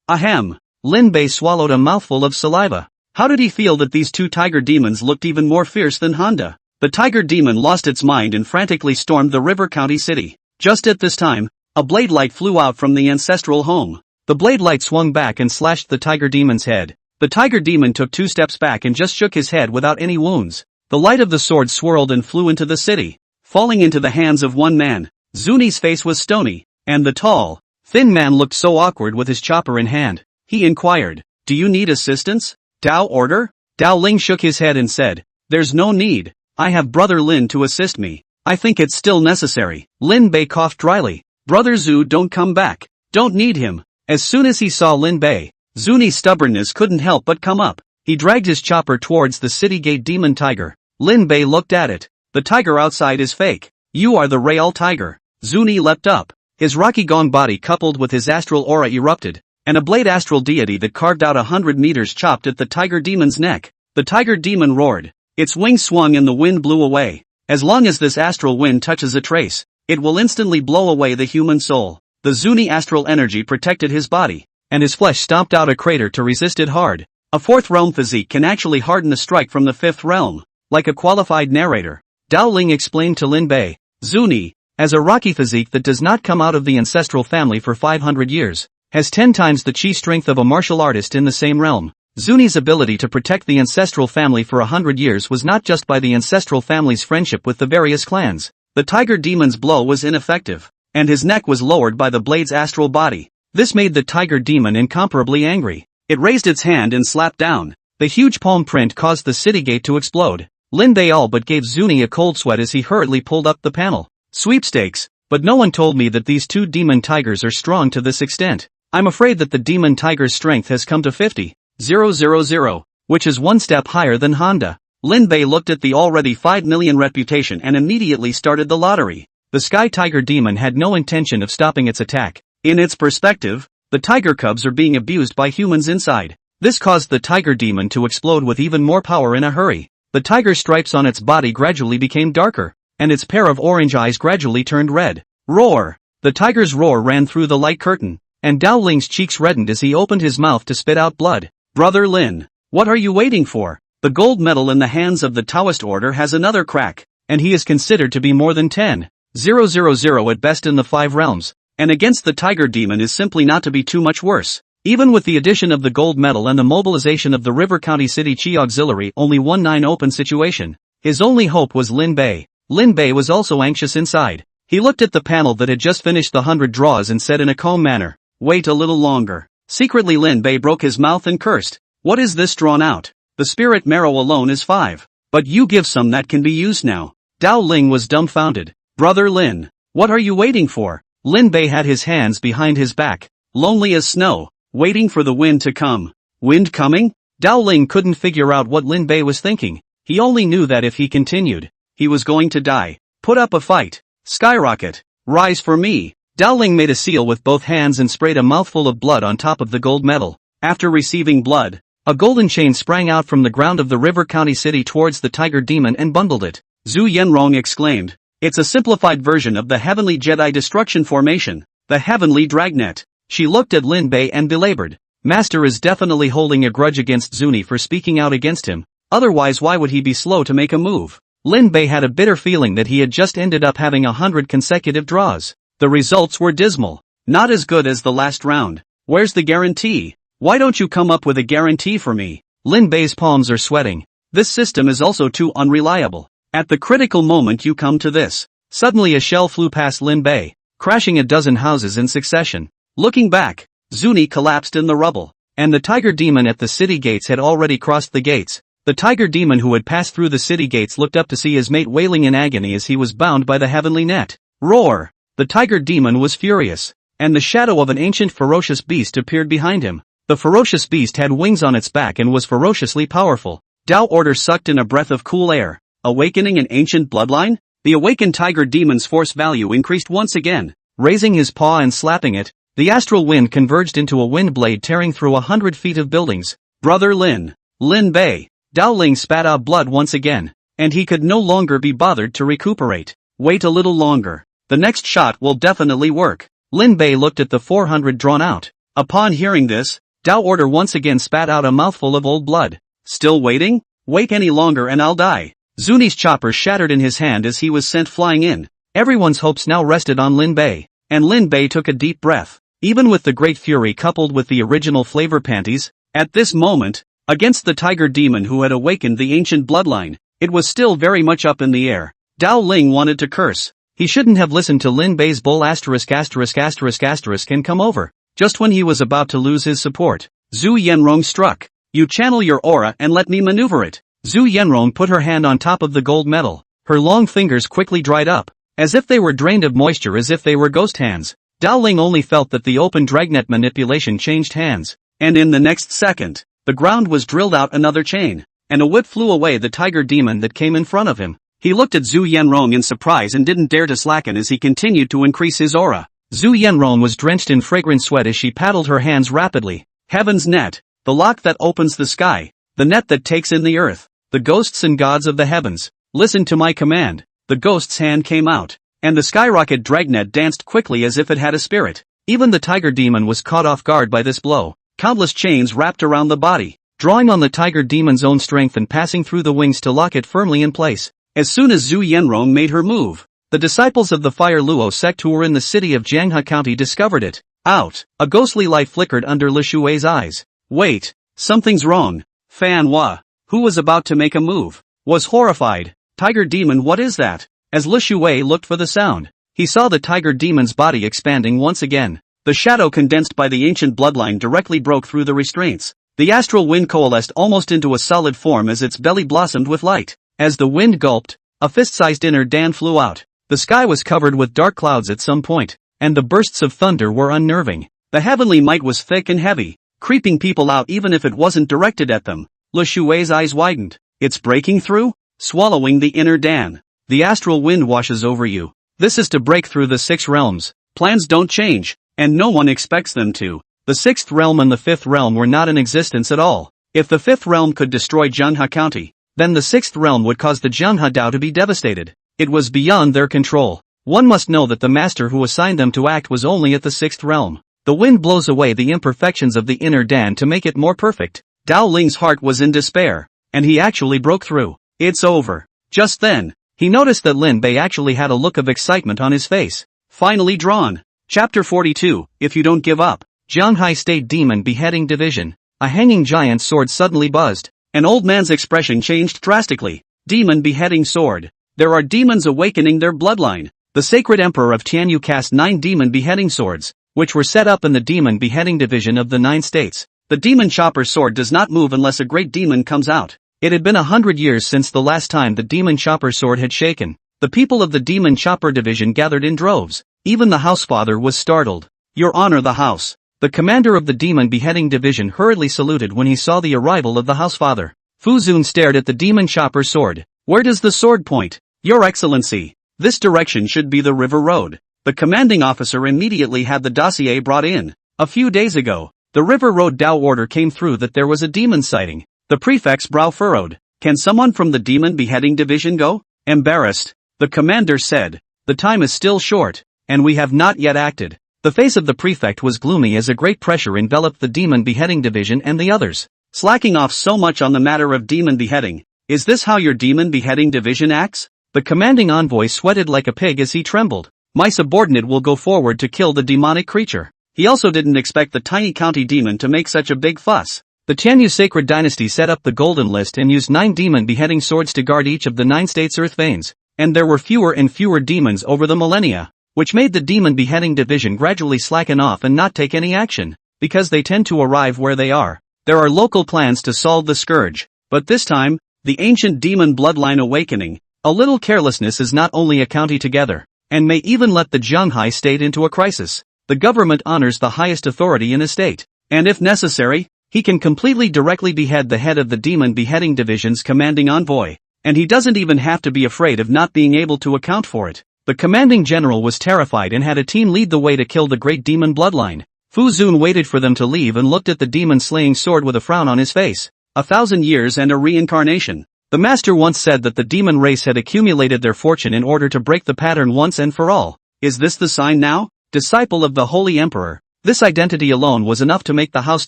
Ahem. Lin Bei swallowed a mouthful of saliva. How did he feel that these two tiger demons looked even more fierce than Honda? The tiger demon lost its mind and frantically stormed the River County city. Just at this time, a blade light flew out from the ancestral home. The blade light swung back and slashed the tiger demon's head. The tiger demon took 2 steps back and just shook his head without any wounds. The light of the sword swirled and flew into the city, falling into the hands of one man. Zuni's face was stony, and the tall, thin man looked so awkward with his chopper in hand. He inquired, "Do you need assistance, Tao Order?" Tao Ling shook his head and said, "There's no need. I have Brother Lin to assist me. I think it's still necessary." Lin Bei coughed dryly. "Brother Zhu don't come back. Don't need him." As soon as he saw Lin Bei, Zuni's stubbornness couldn't help but come up. He dragged his chopper towards the city gate demon tiger. Lin Bei looked at it. The tiger outside is fake. "You are the real tiger." Zuni leapt up. His rocky gong body coupled with his astral aura erupted, and a blade astral deity that carved out 100 meters chopped at the tiger demon's neck. The tiger demon roared. Its wings swung and the wind blew away. As long as this astral wind touches a trace, it will instantly blow away the human soul. The Zuni astral energy protected his body, and his flesh stomped out a crater to resist it hard. A 4th realm physique can actually harden a strike from the 5th realm, like a qualified narrator. Tao Ling explained to Lin Bei, "Zuni, as a rocky physique that does not come out of the ancestral family for 500 years, has 10 times the chi strength of a martial artist in the same realm." Zuni's ability to protect the ancestral family for 100 years was not just by the ancestral family's friendship with the various clans. The tiger demon's blow was ineffective, and his neck was lowered by the blade's astral body. This made the tiger demon incomparably angry. It raised its hand and slapped down. The huge palm print caused the city gate to explode. Lin Bei all but gave Zuni a cold sweat as he hurriedly pulled up the panel. Sweepstakes, but no one told me that these two demon tigers are strong to this extent. I'm afraid that the demon tiger's strength has come to 50,000, which is one step higher than Honda. Lin Bei looked at the already 5 million reputation and immediately started the lottery. The Sky Tiger Demon had no intention of stopping its attack. In its perspective, the tiger cubs are being abused by humans inside. This caused the Tiger Demon to explode with even more power in a hurry. The tiger stripes on its body gradually became darker, and its pair of orange eyes gradually turned red. Roar! The tiger's roar ran through the light curtain, and Dao Ling's cheeks reddened as he opened his mouth to spit out blood. "Brother Lin, what are you waiting for?" The gold medal in the hands of the Taoist order has another crack, and he is considered to be more than 10,000 at best in the 5 realms, and against the tiger demon is simply not to be too much worse. Even with the addition of the gold medal and the mobilization of the River County City Chi Auxiliary, only 1-9 open situation. His only hope was Lin Bei. Lin Bei was also anxious inside. He looked at the panel that had just finished the 100 draws and said in a calm manner, "Wait a little longer." Secretly Lin Bei broke his mouth and cursed. "What is this drawn out? The spirit marrow alone is 5. But you give some that can be used now." Dao Ling was dumbfounded. "Brother Lin, what are you waiting for?" Lin Bei had his hands behind his back, lonely as snow, waiting for the wind to come. Wind coming? Dao Ling couldn't figure out what Lin Bei was thinking. He only knew that if he continued, he was going to die. "Put up a fight. Skyrocket. Rise for me." Dao Ling made a seal with both hands and sprayed a mouthful of blood on top of the gold medal. After receiving blood, a golden chain sprang out from the ground of the River County City towards the tiger demon and bundled it. Zhu Yanrong exclaimed. It's a simplified version of the Heavenly Jedi Destruction Formation, the Heavenly Dragnet. She looked at Lin Bei and belabored. Master is definitely holding a grudge against Zuni for speaking out against him, otherwise why would he be slow to make a move? Lin Bei had a bitter feeling that he had just ended up having 100 consecutive draws. The results were dismal. Not as good as the last round. Where's the guarantee? Why don't you come up with a guarantee for me? Lin Bei's palms are sweating. This system is also too unreliable. At the critical moment you come to this. Suddenly a shell flew past Lin Bei, crashing a dozen houses in succession. Looking back, Zuni collapsed in the rubble, and the tiger demon at the city gates had already crossed the gates. The tiger demon who had passed through the city gates looked up to see his mate wailing in agony as he was bound by the heavenly net. Roar! The tiger demon was furious, and the shadow of an ancient ferocious beast appeared behind him. The ferocious beast had wings on its back and was ferociously powerful. Dao Order sucked in a breath of cool air. Awakening an ancient bloodline? The awakened tiger demon's force value increased once again. Raising his paw and slapping it, the astral wind converged into a wind blade tearing through 100 feet of buildings. Brother Lin Bei. Dao Ling spat out blood once again, and he could no longer be bothered to recuperate. Wait a little longer. The next shot will definitely work. Lin Bei looked at the 400 drawn out. Upon hearing this, Dao Order once again spat out a mouthful of old blood. Still waiting? Wait any longer and I'll die. Zuni's chopper shattered in his hand as he was sent flying in. Everyone's hopes now rested on Lin Bei, and Lin Bei took a deep breath. Even with the great fury coupled with the original flavor panties, at this moment, against the tiger demon who had awakened the ancient bloodline, it was still very much up in the air. Dao Ling wanted to curse. He shouldn't have listened to Lin Bei's bull and come over, just when he was about to lose his support. Zhu Yanrong struck. You channel your aura and let me maneuver it. Zhu Yanrong put her hand on top of the gold medal. Her long fingers quickly dried up, as if they were drained of moisture, as if they were ghost hands. Dao Ling only felt that the open dragnet manipulation changed hands, and in the next second, the ground was drilled out another chain, and a whip flew away the tiger demon that came in front of him. He looked at Zhu Yanrong in surprise and didn't dare to slacken as he continued to increase his aura. Zhu Yanrong was drenched in fragrant sweat as she paddled her hands rapidly. Heaven's net, the lock that opens the sky, the net that takes in the earth. The ghosts and gods of the heavens, listen to my command. The ghost's hand came out, and the skyrocket dragnet danced quickly as if it had a spirit. Even the tiger demon was caught off guard by this blow. Countless chains wrapped around the body, drawing on the tiger demon's own strength and passing through the wings to lock it firmly in place. As soon as Zhu Yanrong made her move, the disciples of the Fire Luo sect who were in the city of Jianghe County discovered it. Out! A ghostly light flickered under Le Shui's eyes. Wait, something's wrong. Fan Hua, who was about to make a move, was horrified. Tiger demon, what is that? As Le Shui looked for the sound, he saw the tiger demon's body expanding once again. The shadow condensed by the ancient bloodline directly broke through the restraints. The astral wind coalesced almost into a solid form as its belly blossomed with light. As the wind gulped, a fist-sized inner Dan flew out. The sky was covered with dark clouds at some point, and the bursts of thunder were unnerving. The heavenly might was thick and heavy, creeping people out even if it wasn't directed at them. Le Shui's eyes widened. It's breaking through? Swallowing the inner Dan. The astral wind washes over you. This is to break through the 6 realms. Plans don't change, and no one expects them to. The 6th realm and the 5th realm were not in existence at all. If the 5th realm could destroy Jianghe County, then the 6th realm would cause the Jianghe Dao to be devastated. It was beyond their control. One must know that the master who assigned them to act was only at the 6th realm. The wind blows away the imperfections of the inner Dan to make it more perfect. Dao Ling's heart was in despair, and he actually broke through. It's over. Just then, he noticed that Lin Bei actually had a look of excitement on his face. Finally drawn. Chapter 42, If You Don't Give Up. Jianghe State Demon Beheading Division. A hanging giant sword suddenly buzzed. An old man's expression changed drastically. Demon beheading sword. There are demons awakening their bloodline. The sacred emperor of Tianyu cast 9 demon beheading swords, which were set up in the demon beheading division of the 9 states. The demon chopper sword does not move unless a great demon comes out. It had been 100 years since the last time the demon chopper sword had shaken. The people of the demon chopper division gathered in droves. Even the housefather was startled. Your Honor, the house. The commander of the demon beheading division hurriedly saluted when he saw the arrival of the housefather. Fu Zun stared at the demon chopper sword. Where does the sword point? Your Excellency. This direction should be the river road. The commanding officer immediately had the dossier brought in. A few days ago, the River Road Dao order came through that there was a demon sighting. The prefect's brow furrowed. Can someone from the demon beheading division go? Embarrassed, the commander said. The time is still short, and we have not yet acted. The face of the prefect was gloomy as a great pressure enveloped the demon beheading division and the others. Slacking off so much on the matter of demon beheading. Is this how your demon beheading division acts? The commanding envoy sweated like a pig as he trembled. My subordinate will go forward to kill the demonic creature. He also didn't expect the tiny county demon to make such a big fuss. The Tianyu sacred dynasty set up the golden list and used 9 demon beheading swords to guard each of the 9 states' earth veins, and there were fewer and fewer demons over the millennia, which made the demon beheading division gradually slacken off and not take any action, because they tend to arrive where they are. There are local plans to solve the scourge, but this time, the ancient demon bloodline awakening, a little carelessness is not only a county together, and may even let the Zhanghai state into a crisis. The government honors the highest authority in a state, and if necessary, he can completely directly behead the head of the demon beheading division's commanding envoy, and he doesn't even have to be afraid of not being able to account for it. The commanding general was terrified and had a team lead the way to kill the great demon bloodline. Fu Zun waited for them to leave and looked at the demon-slaying sword with a frown on his face. 1,000 years and a reincarnation. The master once said that the demon race had accumulated their fortune in order to break the pattern once and for all. Is this the sign now? Disciple of the Holy Emperor. This identity alone was enough to make the house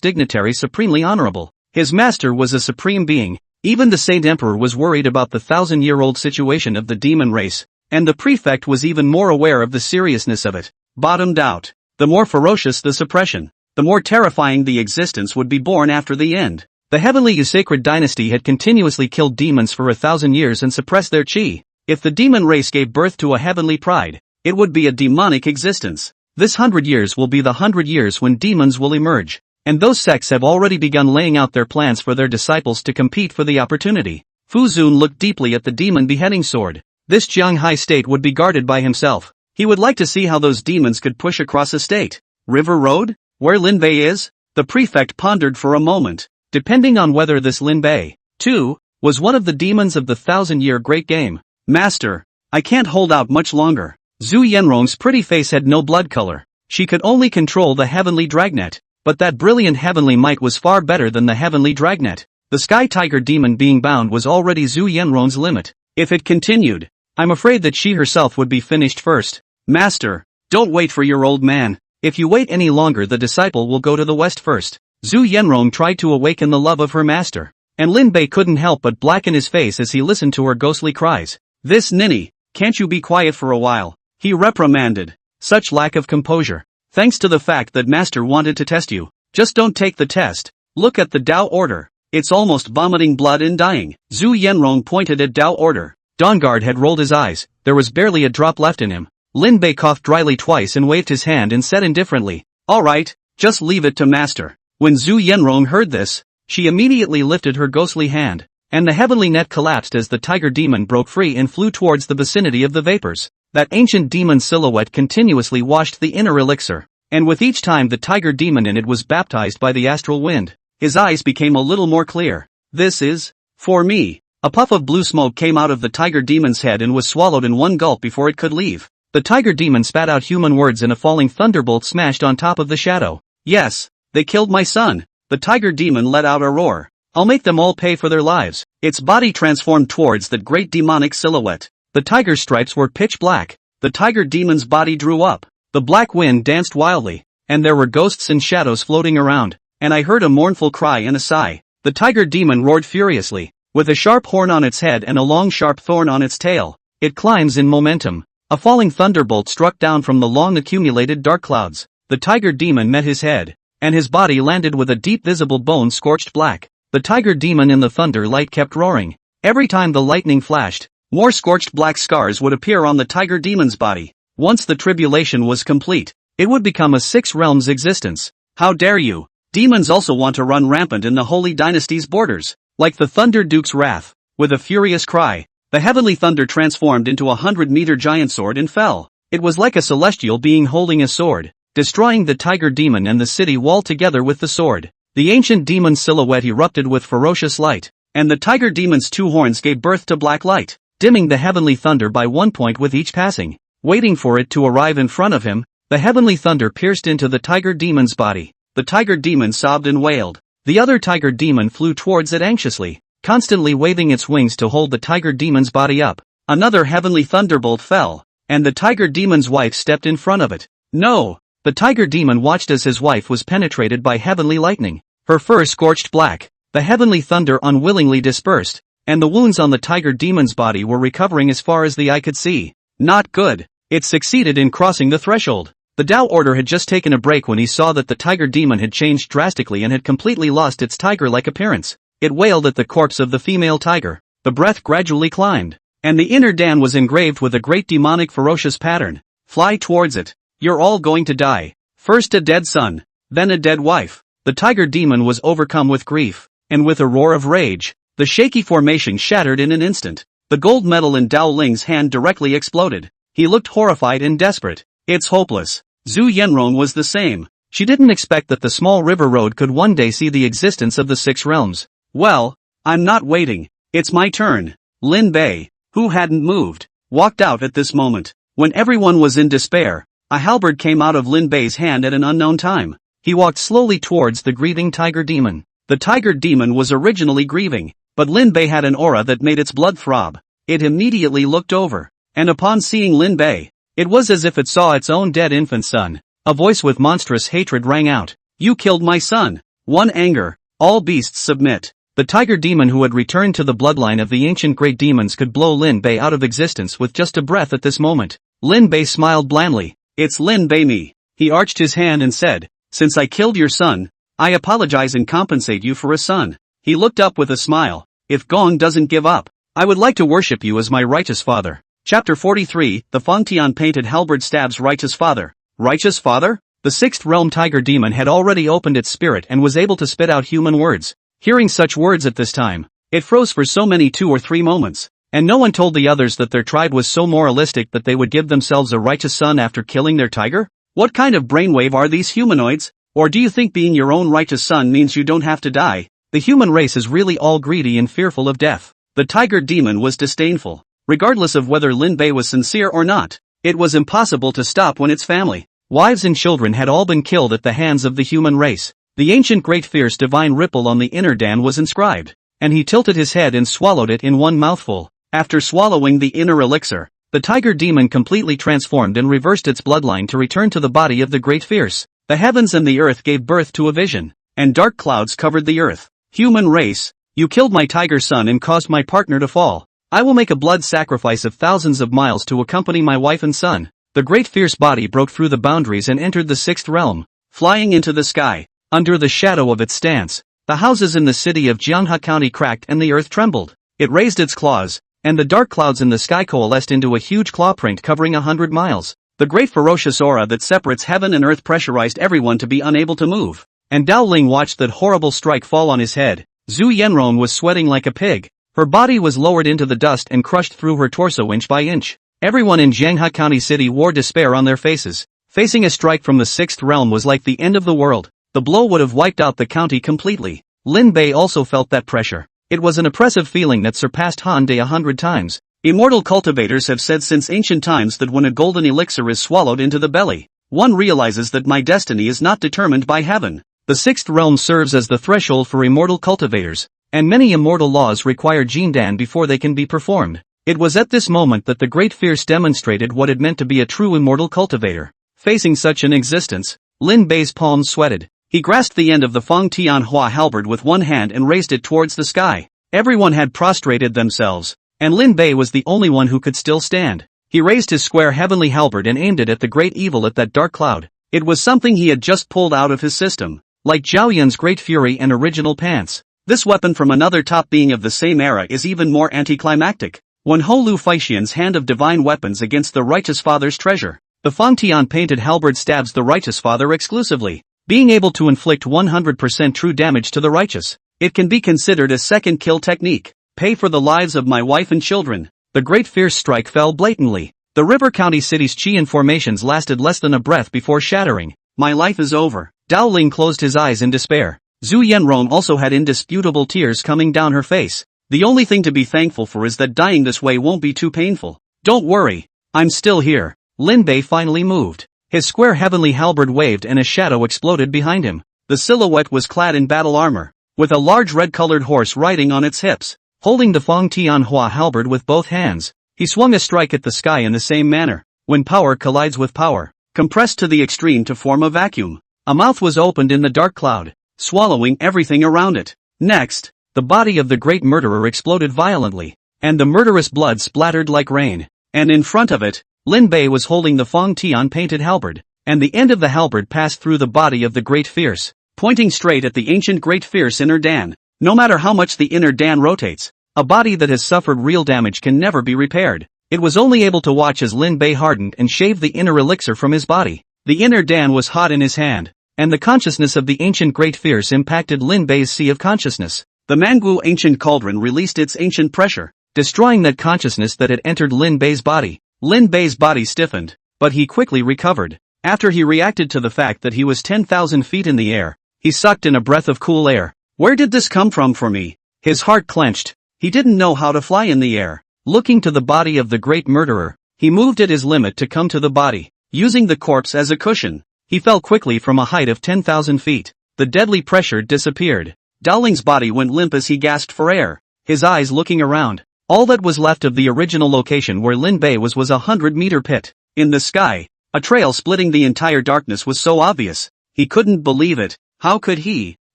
dignitary supremely honorable. His master was a supreme being. Even the Saint Emperor was worried about the 1,000-year-old situation of the demon race, and the prefect was even more aware of the seriousness of it. Bottomed out. The more ferocious the suppression, the more terrifying the existence would be born after the end. The Heavenly Sacred Dynasty had continuously killed demons for 1,000 years and suppressed their chi. If the demon race gave birth to a heavenly pride, it would be a demonic existence. This 100 years will be the 100 years when demons will emerge, and those sects have already begun laying out their plans for their disciples to compete for the opportunity. Fu Zun looked deeply at the demon beheading sword. This Zhanghai state would be guarded by himself. He would like to see how those demons could push across a state. River Road? Where Lin Bei is? The prefect pondered for a moment. Depending on whether this Lin Bei, too, was one of the demons of the 1,000-year great game. Master, I can't hold out much longer. Zhu Yanrong's pretty face had no blood color. She could only control the heavenly dragnet, but that brilliant heavenly might was far better than the heavenly dragnet. The sky tiger demon being bound was already Zhu Yanrong's limit. If it continued, I'm afraid that she herself would be finished first. Master, don't wait for your old man. If you wait any longer, the disciple will go to the west first. Zhu Yanrong tried to awaken the love of her master, and Lin Bei couldn't help but blacken his face as he listened to her ghostly cries. This ninny, can't you be quiet for a while? He reprimanded. Such lack of composure. Thanks to the fact that master wanted to test you. Just don't take the test. Look at the Dao order. It's almost vomiting blood and dying. Zhu Yanrong pointed at Dao order. Dawnguard had rolled his eyes. There was barely a drop left in him. Lin Bei coughed dryly twice and waved his hand and said indifferently, all right, just leave it to master. When Zhu Yanrong heard this, she immediately lifted her ghostly hand, and the heavenly net collapsed as the tiger demon broke free and flew towards the vicinity of the vapors. That ancient demon silhouette continuously washed the inner elixir, and with each time the tiger demon in it was baptized by the astral wind, his eyes became a little more clear. This is, for me. A puff of blue smoke came out of the tiger demon's head and was swallowed in one gulp before it could leave. The tiger demon spat out human words and a falling thunderbolt smashed on top of the shadow. Yes, they killed my son. The tiger demon let out a roar. I'll make them all pay for their lives. Its body transformed towards that great demonic silhouette. The tiger's stripes were pitch black. The tiger demon's body drew up. The black wind danced wildly, and there were ghosts and shadows floating around, and I heard a mournful cry and a sigh. The tiger demon roared furiously, with a sharp horn on its head and a long sharp thorn on its tail. It climbs in momentum. A falling thunderbolt struck down from the long accumulated dark clouds. The tiger demon met his head, and his body landed with a deep visible bone scorched black. The tiger demon in the thunder light kept roaring. Every time the lightning flashed, more scorched black scars would appear on the tiger demon's body. Once the tribulation was complete, it would become a 6 realms existence. How dare you? Demons also want to run rampant in the holy dynasty's borders. Like the Thunder Duke's wrath, with a furious cry, the heavenly thunder transformed into a 100-meter giant sword and fell. It was like a celestial being holding a sword, destroying the tiger demon and the city wall together with the sword. The ancient demon silhouette erupted with ferocious light, and the tiger demon's 2 horns gave birth to black light, dimming the heavenly thunder by 1 point with each passing. waiting for it to arrive in front of him. The heavenly thunder pierced into the tiger demon's body. The tiger demon sobbed and wailed. The other tiger demon flew towards it anxiously, constantly waving its wings to hold the tiger demon's body up. Another heavenly thunderbolt fell, and the tiger demon's wife stepped in front of it. No! The tiger demon watched as his wife was penetrated by heavenly lightning. Her fur scorched black. The heavenly thunder unwillingly dispersed, and the wounds on the tiger demon's body were recovering as far as the eye could see. Not good. It succeeded in crossing the threshold. The Tao Order had just taken a break when he saw that the tiger demon had changed drastically and had completely lost its tiger-like appearance. It wailed at the corpse of the female tiger. The breath gradually climbed, and the inner Dan was engraved with a great demonic ferocious pattern. Fly towards it. You're all going to die. First a dead son, then a dead wife. The tiger demon was overcome with grief, and with a roar of rage, the shaky formation shattered in an instant. The gold medal in Dao Ling's hand directly exploded. He looked horrified and desperate. It's hopeless. Zhu Yanron was the same. She didn't expect that the small river road could one day see the existence of the 6 realms. Well, I'm not waiting. It's my turn. Lin Bei, who hadn't moved, walked out at this moment. When everyone was in despair, a halberd came out of Lin Bei's hand at an unknown time. He walked slowly towards the grieving tiger demon. The tiger demon was originally grieving, but Lin Bei had an aura that made its blood throb. It immediately looked over, and upon seeing Lin Bei, it was as if it saw its own dead infant son. A voice with monstrous hatred rang out. You killed my son. One anger. All beasts submit. The tiger demon who had returned to the bloodline of the ancient great demons could blow Lin Bei out of existence with just a breath at this moment. Lin Bei smiled blandly. It's Lin Bei me. He arched his hand and said, since I killed your son, I apologize and compensate you for a son. He looked up with a smile. If Gong doesn't give up, I would like to worship you as my righteous father. Chapter 43, the Fangtian painted halberd stabs righteous father. Righteous father? The 6th realm tiger demon had already opened its spirit and was able to spit out human words. Hearing such words at this time, it froze for so many 2 or 3 moments, and no one told the others that their tribe was so moralistic that they would give themselves a righteous son after killing their tiger? What kind of brainwave are these humanoids? Or do you think being your own righteous son means you don't have to die? The human race is really all greedy and fearful of death. The tiger demon was disdainful. Regardless of whether Lin Bei was sincere or not, it was impossible to stop when its family, wives and children had all been killed at the hands of the human race. The ancient great fierce divine ripple on the inner Dan was inscribed, and he tilted his head and swallowed it in one mouthful. After swallowing the inner elixir, the tiger demon completely transformed and reversed its bloodline to return to the body of the great fierce. The heavens and the earth gave birth to a vision, and dark clouds covered the earth. Human race, you killed my tiger son and caused my partner to fall. I will make a blood sacrifice of thousands of miles to accompany my wife and son. The great fierce body broke through the boundaries and entered the 6th realm, flying into the sky. Under the shadow of its stance, the houses in the city of Jianghe County cracked and the earth trembled. It raised its claws, and the dark clouds in the sky coalesced into a huge claw print covering 100 miles. The great ferocious aura that separates heaven and earth pressurized everyone to be unable to move. And Dao Ling watched that horrible strike fall on his head. Zhu Yanron was sweating like a pig. Her body was lowered into the dust and crushed through her torso inch by inch. Everyone in Jianghe County City wore despair on their faces. Facing a strike from the 6th realm was like the end of the world. The blow would have wiped out the county completely. Lin Bei also felt that pressure. It was an oppressive feeling that surpassed Han Day 100 times. Immortal cultivators have said since ancient times that when a golden elixir is swallowed into the belly, one realizes that my destiny is not determined by heaven. The 6th realm serves as the threshold for immortal cultivators, and many immortal laws require Jindan before they can be performed. It was at this moment that the great fierce demonstrated what it meant to be a true immortal cultivator. Facing such an existence, Lin Bei's palms sweated. He grasped the end of the Fang Tianhua halberd with one hand and raised it towards the sky. Everyone had prostrated themselves, and Lin Bei was the only one who could still stand. He raised his square heavenly halberd and aimed it at the great evil at that dark cloud. It was something he had just pulled out of his system, like Zhao Yun's great fury and original pants. This weapon from another top being of the same era is even more anticlimactic. When Ho Lu Feixian's hand of divine weapons against the righteous father's treasure, the Fangtian painted halberd stabs the righteous father exclusively, being able to inflict 100% true damage to the righteous. It can be considered a second kill technique. Pay for the lives of my wife and children. The great fierce strike fell blatantly. The River County City's Qian formations lasted less than a breath before shattering. My life is over. Dao Ling closed his eyes in despair. Zhu Yanron also had indisputable tears coming down her face. The only thing to be thankful for is that dying this way won't be too painful. Don't worry, I'm still here. Lin Bei finally moved. His square heavenly halberd waved and a shadow exploded behind him. The silhouette was clad in battle armor, with a large red-colored horse riding on its hips. Holding the Feng Tianhua halberd with both hands, he swung a strike at the sky in the same manner. When power collides with power, compressed to the extreme to form a vacuum, a mouth was opened in the dark cloud, swallowing everything around it. Next, the body of the great murderer exploded violently, and the murderous blood splattered like rain. And in front of it, Lin Bei was holding the Feng Tian painted halberd, and the end of the halberd passed through the body of the Great Fierce, pointing straight at the ancient Great Fierce inner Dan. No matter how much the inner Dan rotates, a body that has suffered real damage can never be repaired. It was only able to watch as Lin Bei hardened and shaved the inner elixir from his body. The inner Dan was hot in his hand, and the consciousness of the ancient Great Fierce impacted Lin Bei's sea of consciousness. The manhwa ancient cauldron released its ancient pressure, destroying that consciousness that had entered Lin Bei's body. Lin Bei's body stiffened, but he quickly recovered. After he reacted to the fact that he was 10,000 feet in the air, he sucked in a breath of cool air. Where did this come from for me? His heart clenched. He didn't know how to fly in the air. Looking to the body of the great murderer, he moved at his limit to come to the body, using the corpse as a cushion. He fell quickly from a height of 10,000 feet. The deadly pressure disappeared. Dowling's body went limp as he gasped for air, his eyes looking around. All that was left of the original location where Lin Bei was a 100-meter pit. In the sky, a trail splitting the entire darkness was so obvious. He couldn't believe it. How could he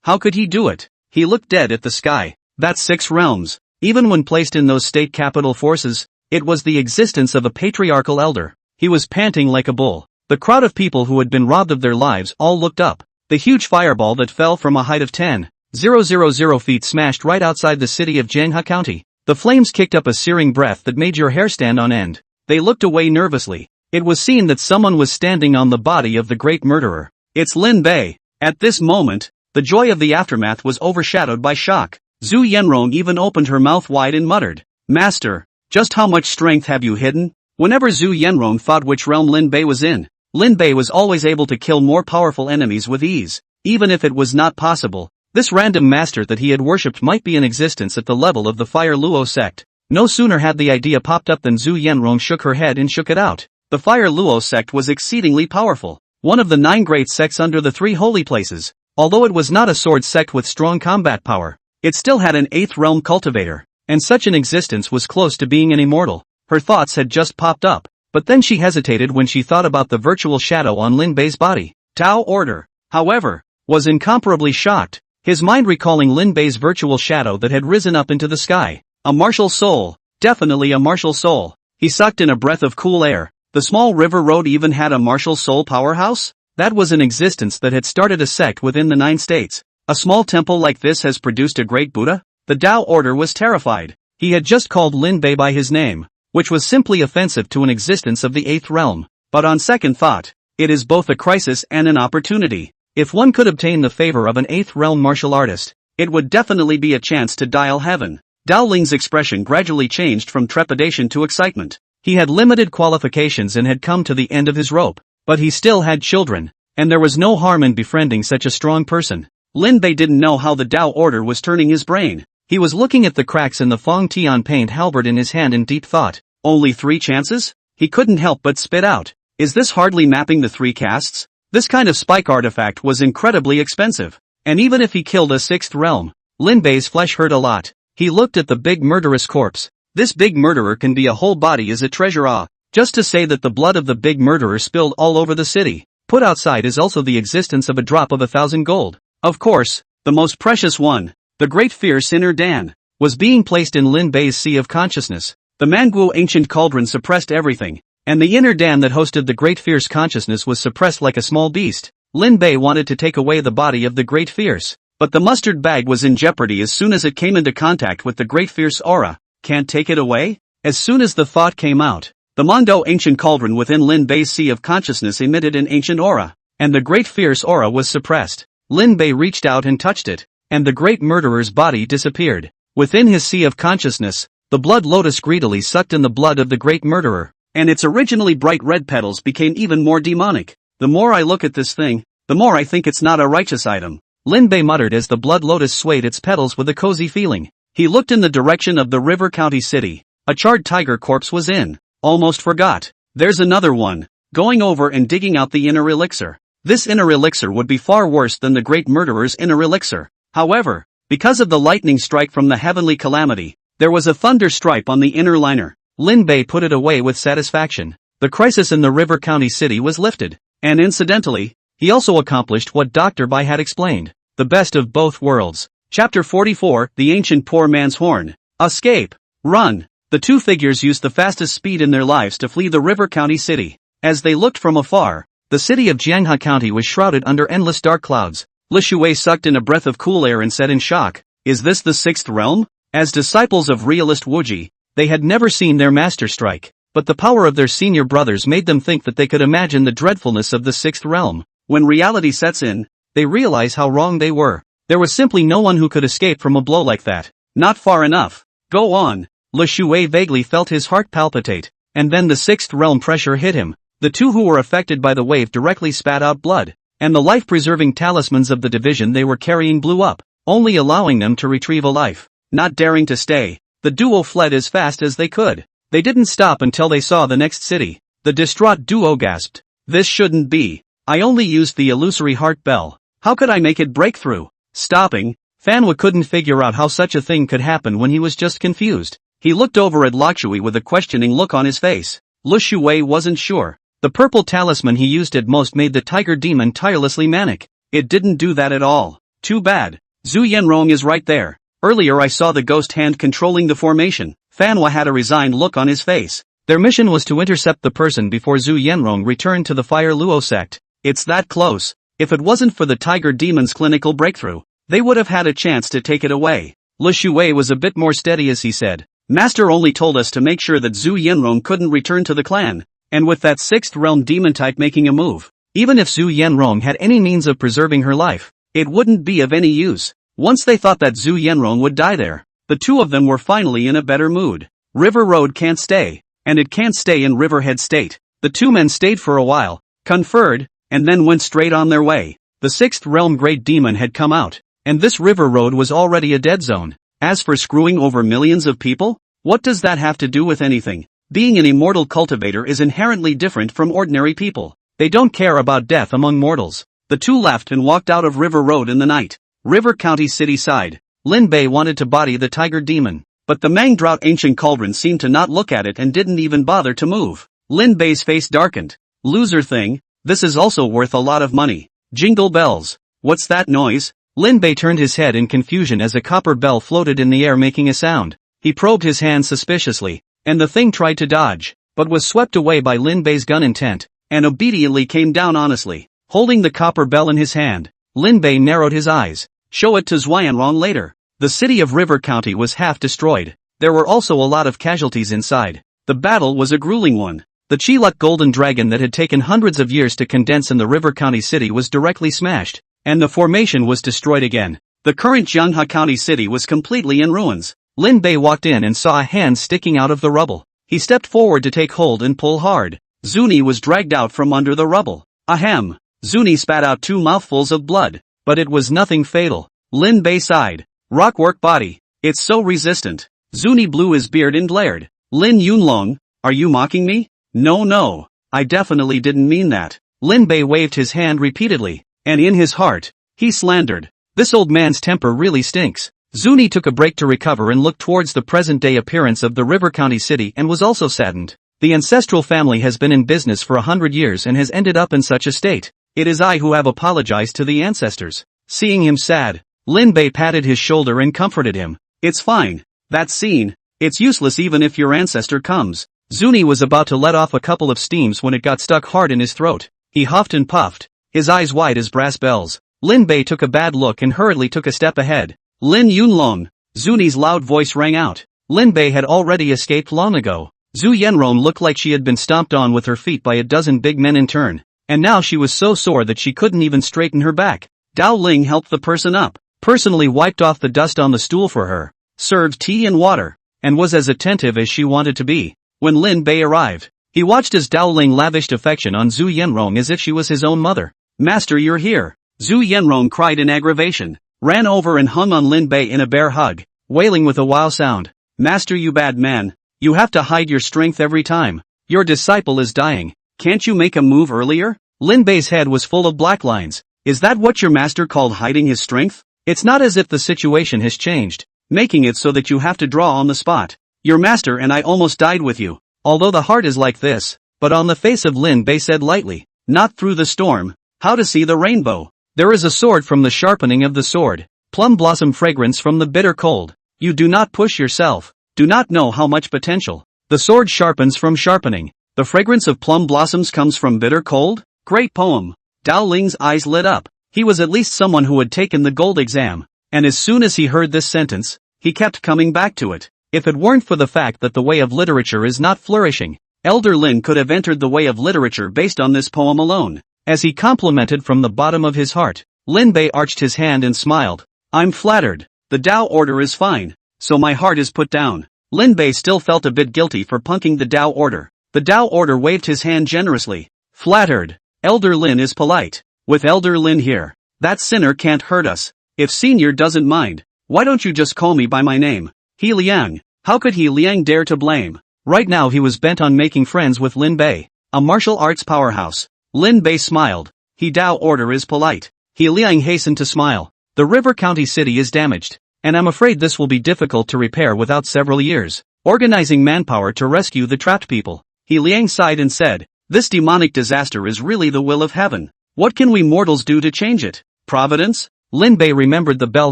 do it? He looked dead at the sky. That's 6 realms. Even when placed in those state capital forces, it was the existence of a patriarchal elder. He was panting like a bull. The crowd of people who had been robbed of their lives all looked up. The huge fireball that fell from a height of 10,000 feet smashed right outside the city of Jianghe County. The flames kicked up a searing breath that made your hair stand on end. They looked away nervously. It was seen that someone was standing on the body of the great murderer. It's Lin Bei. At this moment, the joy of the aftermath was overshadowed by shock. Zhu Yanrong even opened her mouth wide and muttered, "Master, just how much strength have you hidden?" Whenever Zhu Yanrong thought which realm Lin Bei was in, Lin Bei was always able to kill more powerful enemies with ease. Even if it was not possible, this random master that he had worshipped might be in existence at the level of the Fire Luo sect. No sooner had the idea popped up than Zhu Yanrong shook her head and shook it out. The Fire Luo sect was exceedingly powerful, one of the 9 great sects under the 3 holy places. Although it was not a sword sect with strong combat power, it still had an 8th realm cultivator, and such an existence was close to being an immortal. Her thoughts had just popped up, but then she hesitated when she thought about the virtual shadow on Lin Bei's body. Tao Order, however, was incomparably shocked, his mind recalling Lin Bei's virtual shadow that had risen up into the sky. A martial soul, definitely a martial soul. He sucked in a breath of cool air. The small river road even had a martial soul powerhouse? That was an existence that had started a sect within the 9 states. A small temple like this has produced a great Buddha? The Tao Order was terrified. He had just called Lin Bei by his name, which was simply offensive to an existence of the 8th realm. But on second thought, it is both a crisis and an opportunity. If one could obtain the favor of an 8th realm martial artist, it would definitely be a chance to dial heaven. Dowling's expression gradually changed from trepidation to excitement. He had limited qualifications and had come to the end of his rope, but he still had children, and there was no harm in befriending such a strong person. Lin Bei didn't know how the Tao Order was turning his brain. He was looking at the cracks in the Feng Tian paint halberd in his hand in deep thought. Only 3 chances? He couldn't help but spit out. Is this hardly mapping the 3 castes? This kind of spike artifact was incredibly expensive. And even if he killed a 6th realm, Lin Bei's flesh hurt a lot. He looked at the big murderous corpse. This big murderer can be a whole body is a treasure. Just to say that the blood of the big murderer spilled all over the city. Put outside is also the existence of a drop of 1,000 gold. Of course, the most precious one, the great fierce inner Dan, was being placed in Lin Bei's sea of consciousness. The manhwa ancient cauldron suppressed everything, and the inner Dan that hosted the great fierce consciousness was suppressed like a small beast. Lin Bei wanted to take away the body of the great fierce, but the mustard bag was in jeopardy as soon as it came into contact with the great fierce aura. Can't take it away? As soon as the thought came out, the Mondo ancient cauldron within Lin Bei's sea of consciousness emitted an ancient aura, and the great fierce aura was suppressed. Lin Bei reached out and touched it, and the great murderer's body disappeared. Within his sea of consciousness, the blood lotus greedily sucked in the blood of the great murderer, and its originally bright red petals became even more demonic. The more I look at this thing, the more I think it's not a righteous item. Lin Bei muttered as the blood lotus swayed its petals with a cozy feeling. He looked in the direction of the River County City. A charred tiger corpse was in. Almost forgot. There's another one. Going over and digging out the inner elixir. This inner elixir would be far worse than the great murderer's inner elixir. However, because of the lightning strike from the heavenly calamity, there was a thunder stripe on the inner liner. Lin Bei put it away with satisfaction. The crisis in the River County City was lifted. And incidentally, he also accomplished what Dr. Bai had explained. The best of both worlds. Chapter 44, The Ancient Poor Man's Horn. Escape. Run. The two figures used the fastest speed in their lives to flee the River County City. As they looked from afar, the city of Jianghe County was shrouded under endless dark clouds. Li Shuwei sucked in a breath of cool air and said in shock, "Is this the sixth realm?" As disciples of realist Wuji, they had never seen their master strike, but the power of their senior brothers made them think that they could imagine the dreadfulness of the sixth realm. When reality sets in, they realize how wrong they were. There was simply no one who could escape from a blow like that. Not far enough. Go on. Li Shuwei vaguely felt his heart palpitate, and then the sixth realm pressure hit him. The two who were affected by the wave directly spat out blood, and the life-preserving talismans of the division they were carrying blew up, only allowing them to retrieve a life. Not daring to stay, the duo fled as fast as they could. They didn't stop until they saw the next city. The distraught duo gasped. "This shouldn't be. I only used the illusory heart bell. How could I make it break through?" Stopping, Fanhua couldn't figure out how such a thing could happen when he was just confused. He looked over at Lakshui with a questioning look on his face. Li Shuwei wasn't sure. The purple talisman he used at most made the tiger demon tirelessly manic. It didn't do that at all. Too bad. Zhu Yanrong is right there. Earlier I saw the ghost hand controlling the formation. Fanhua had a resigned look on his face. Their mission was to intercept the person before Zhu Yanrong returned to the Fire Luo sect. It's that close. If it wasn't for the tiger demon's clinical breakthrough, they would have had a chance to take it away. Li Shuwei was a bit more steady as he said, "Master only told us to make sure that Zhu Yanrong couldn't return to the clan, and with that sixth realm demon type making a move, even if Zhu Yanrong had any means of preserving her life, it wouldn't be of any use." Once they thought that Zhu Yanrong would die there, the two of them were finally in a better mood. River Road can't stay, and it can't stay in Riverhead State. The two men stayed for a while, conferred, and then went straight on their way. The sixth realm great demon had come out, and this River Road was already a dead zone. As for screwing over millions of people, what does that have to do with anything? Being an immortal cultivator is inherently different from ordinary people. They don't care about death among mortals. The two laughed and walked out of River Road in the night. River County City side. Lin Bei wanted to body the tiger demon, but the Mang Drought ancient cauldron seemed to not look at it and didn't even bother to move. Lin Bei's face darkened. Loser thing, this is also worth a lot of money. Jingle bells. What's that noise? Lin Bei turned his head in confusion as a copper bell floated in the air making a sound. He probed his hand suspiciously, and the thing tried to dodge, but was swept away by Lin Bei's gun intent, and obediently came down honestly. Holding the copper bell in his hand, Lin Bei narrowed his eyes. Show it to Zhuyanrong later. The city of River County was half destroyed. There were also a lot of casualties inside. The battle was a grueling one. The Chiluk golden dragon that had taken hundreds of years to condense in the River County city was directly smashed, and the formation was destroyed again. The current Jianghe County city was completely in ruins. Lin Bei walked in and saw a hand sticking out of the rubble. He stepped forward to take hold and pull hard. Zuni was dragged out from under the rubble. Ahem. Zuni spat out 2 mouthfuls of blood. But it was nothing fatal. Lin Bei sighed. Rockwork body. It's so resistant. Zuni blew his beard and glared. Lin Yunlong, are you mocking me? No, I definitely didn't mean that. Lin Bei waved his hand repeatedly, and in his heart, he slandered. This old man's temper really stinks. Zuni took a break to recover and looked towards the present-day appearance of the River County city and was also saddened. The ancestral family has been in business for 100 years and has ended up in such a state. It is I who have apologized to the ancestors. Seeing him sad, Lin Bei patted his shoulder and comforted him. It's fine. That scene, it's useless even if your ancestor comes. Zuni was about to let off a couple of steams when it got stuck hard in his throat. He huffed and puffed, his eyes wide as brass bells. Lin Bei took a bad look and hurriedly took a step ahead. Lin Yunlong. Zuni's loud voice rang out. Lin Bei had already escaped long ago. Zhu Yanrong looked like she had been stomped on with her feet by a dozen big men in turn, and now she was so sore that she couldn't even straighten her back. Dao Ling helped the person up, personally wiped off the dust on the stool for her, served tea and water, and was as attentive as she wanted to be. When Lin Bei arrived, he watched as Dao Ling lavished affection on Zhu Yanrong as if she was his own mother. "Master, you're here!" Zhu Yanrong cried in aggravation, ran over and hung on Lin Bei in a bear hug, wailing with a wow sound. "Master, you bad man, you have to hide your strength every time. Your disciple is dying. Can't you make a move earlier? Lin Bei's head was full of black lines. Is that what your master called hiding his strength? It's not as if the situation has changed, making it so that you have to draw on the spot. Your master and I almost died with you. Although the heart is like this, but on the face of Lin Bei said lightly, not through the storm. How to see the rainbow? There is a sword from the sharpening of the sword. Plum blossom fragrance from the bitter cold. You do not push yourself. Do not know how much potential. The sword sharpens from sharpening. The fragrance of plum blossoms comes from bitter cold? Great poem. Dao Ling's eyes lit up. He was at least someone who had taken the gold exam. And as soon as he heard this sentence, he kept coming back to it. If it weren't for the fact that the way of literature is not flourishing, Elder Lin could have entered the way of literature based on this poem alone. As he complimented from the bottom of his heart, Lin Bei arched his hand and smiled. I'm flattered. The Dao order is fine. So my heart is put down. Lin Bei still felt a bit guilty for punking the Dao order. The Dao order waved his hand generously. Flattered. Elder Lin is polite. With Elder Lin here, that sinner can't hurt us. If Senior doesn't mind, why don't you just call me by my name? He Liang. How could He Liang dare to blame? Right now he was bent on making friends with Lin Bei, a martial arts powerhouse. Lin Bei smiled. He Dao order is polite. He Liang hastened to smile. The River County city is damaged, and I'm afraid this will be difficult to repair without several years organizing manpower to rescue the trapped people. He Liang sighed and said, this demonic disaster is really the will of heaven. What can we mortals do to change it? Providence? Lin Bei remembered the bell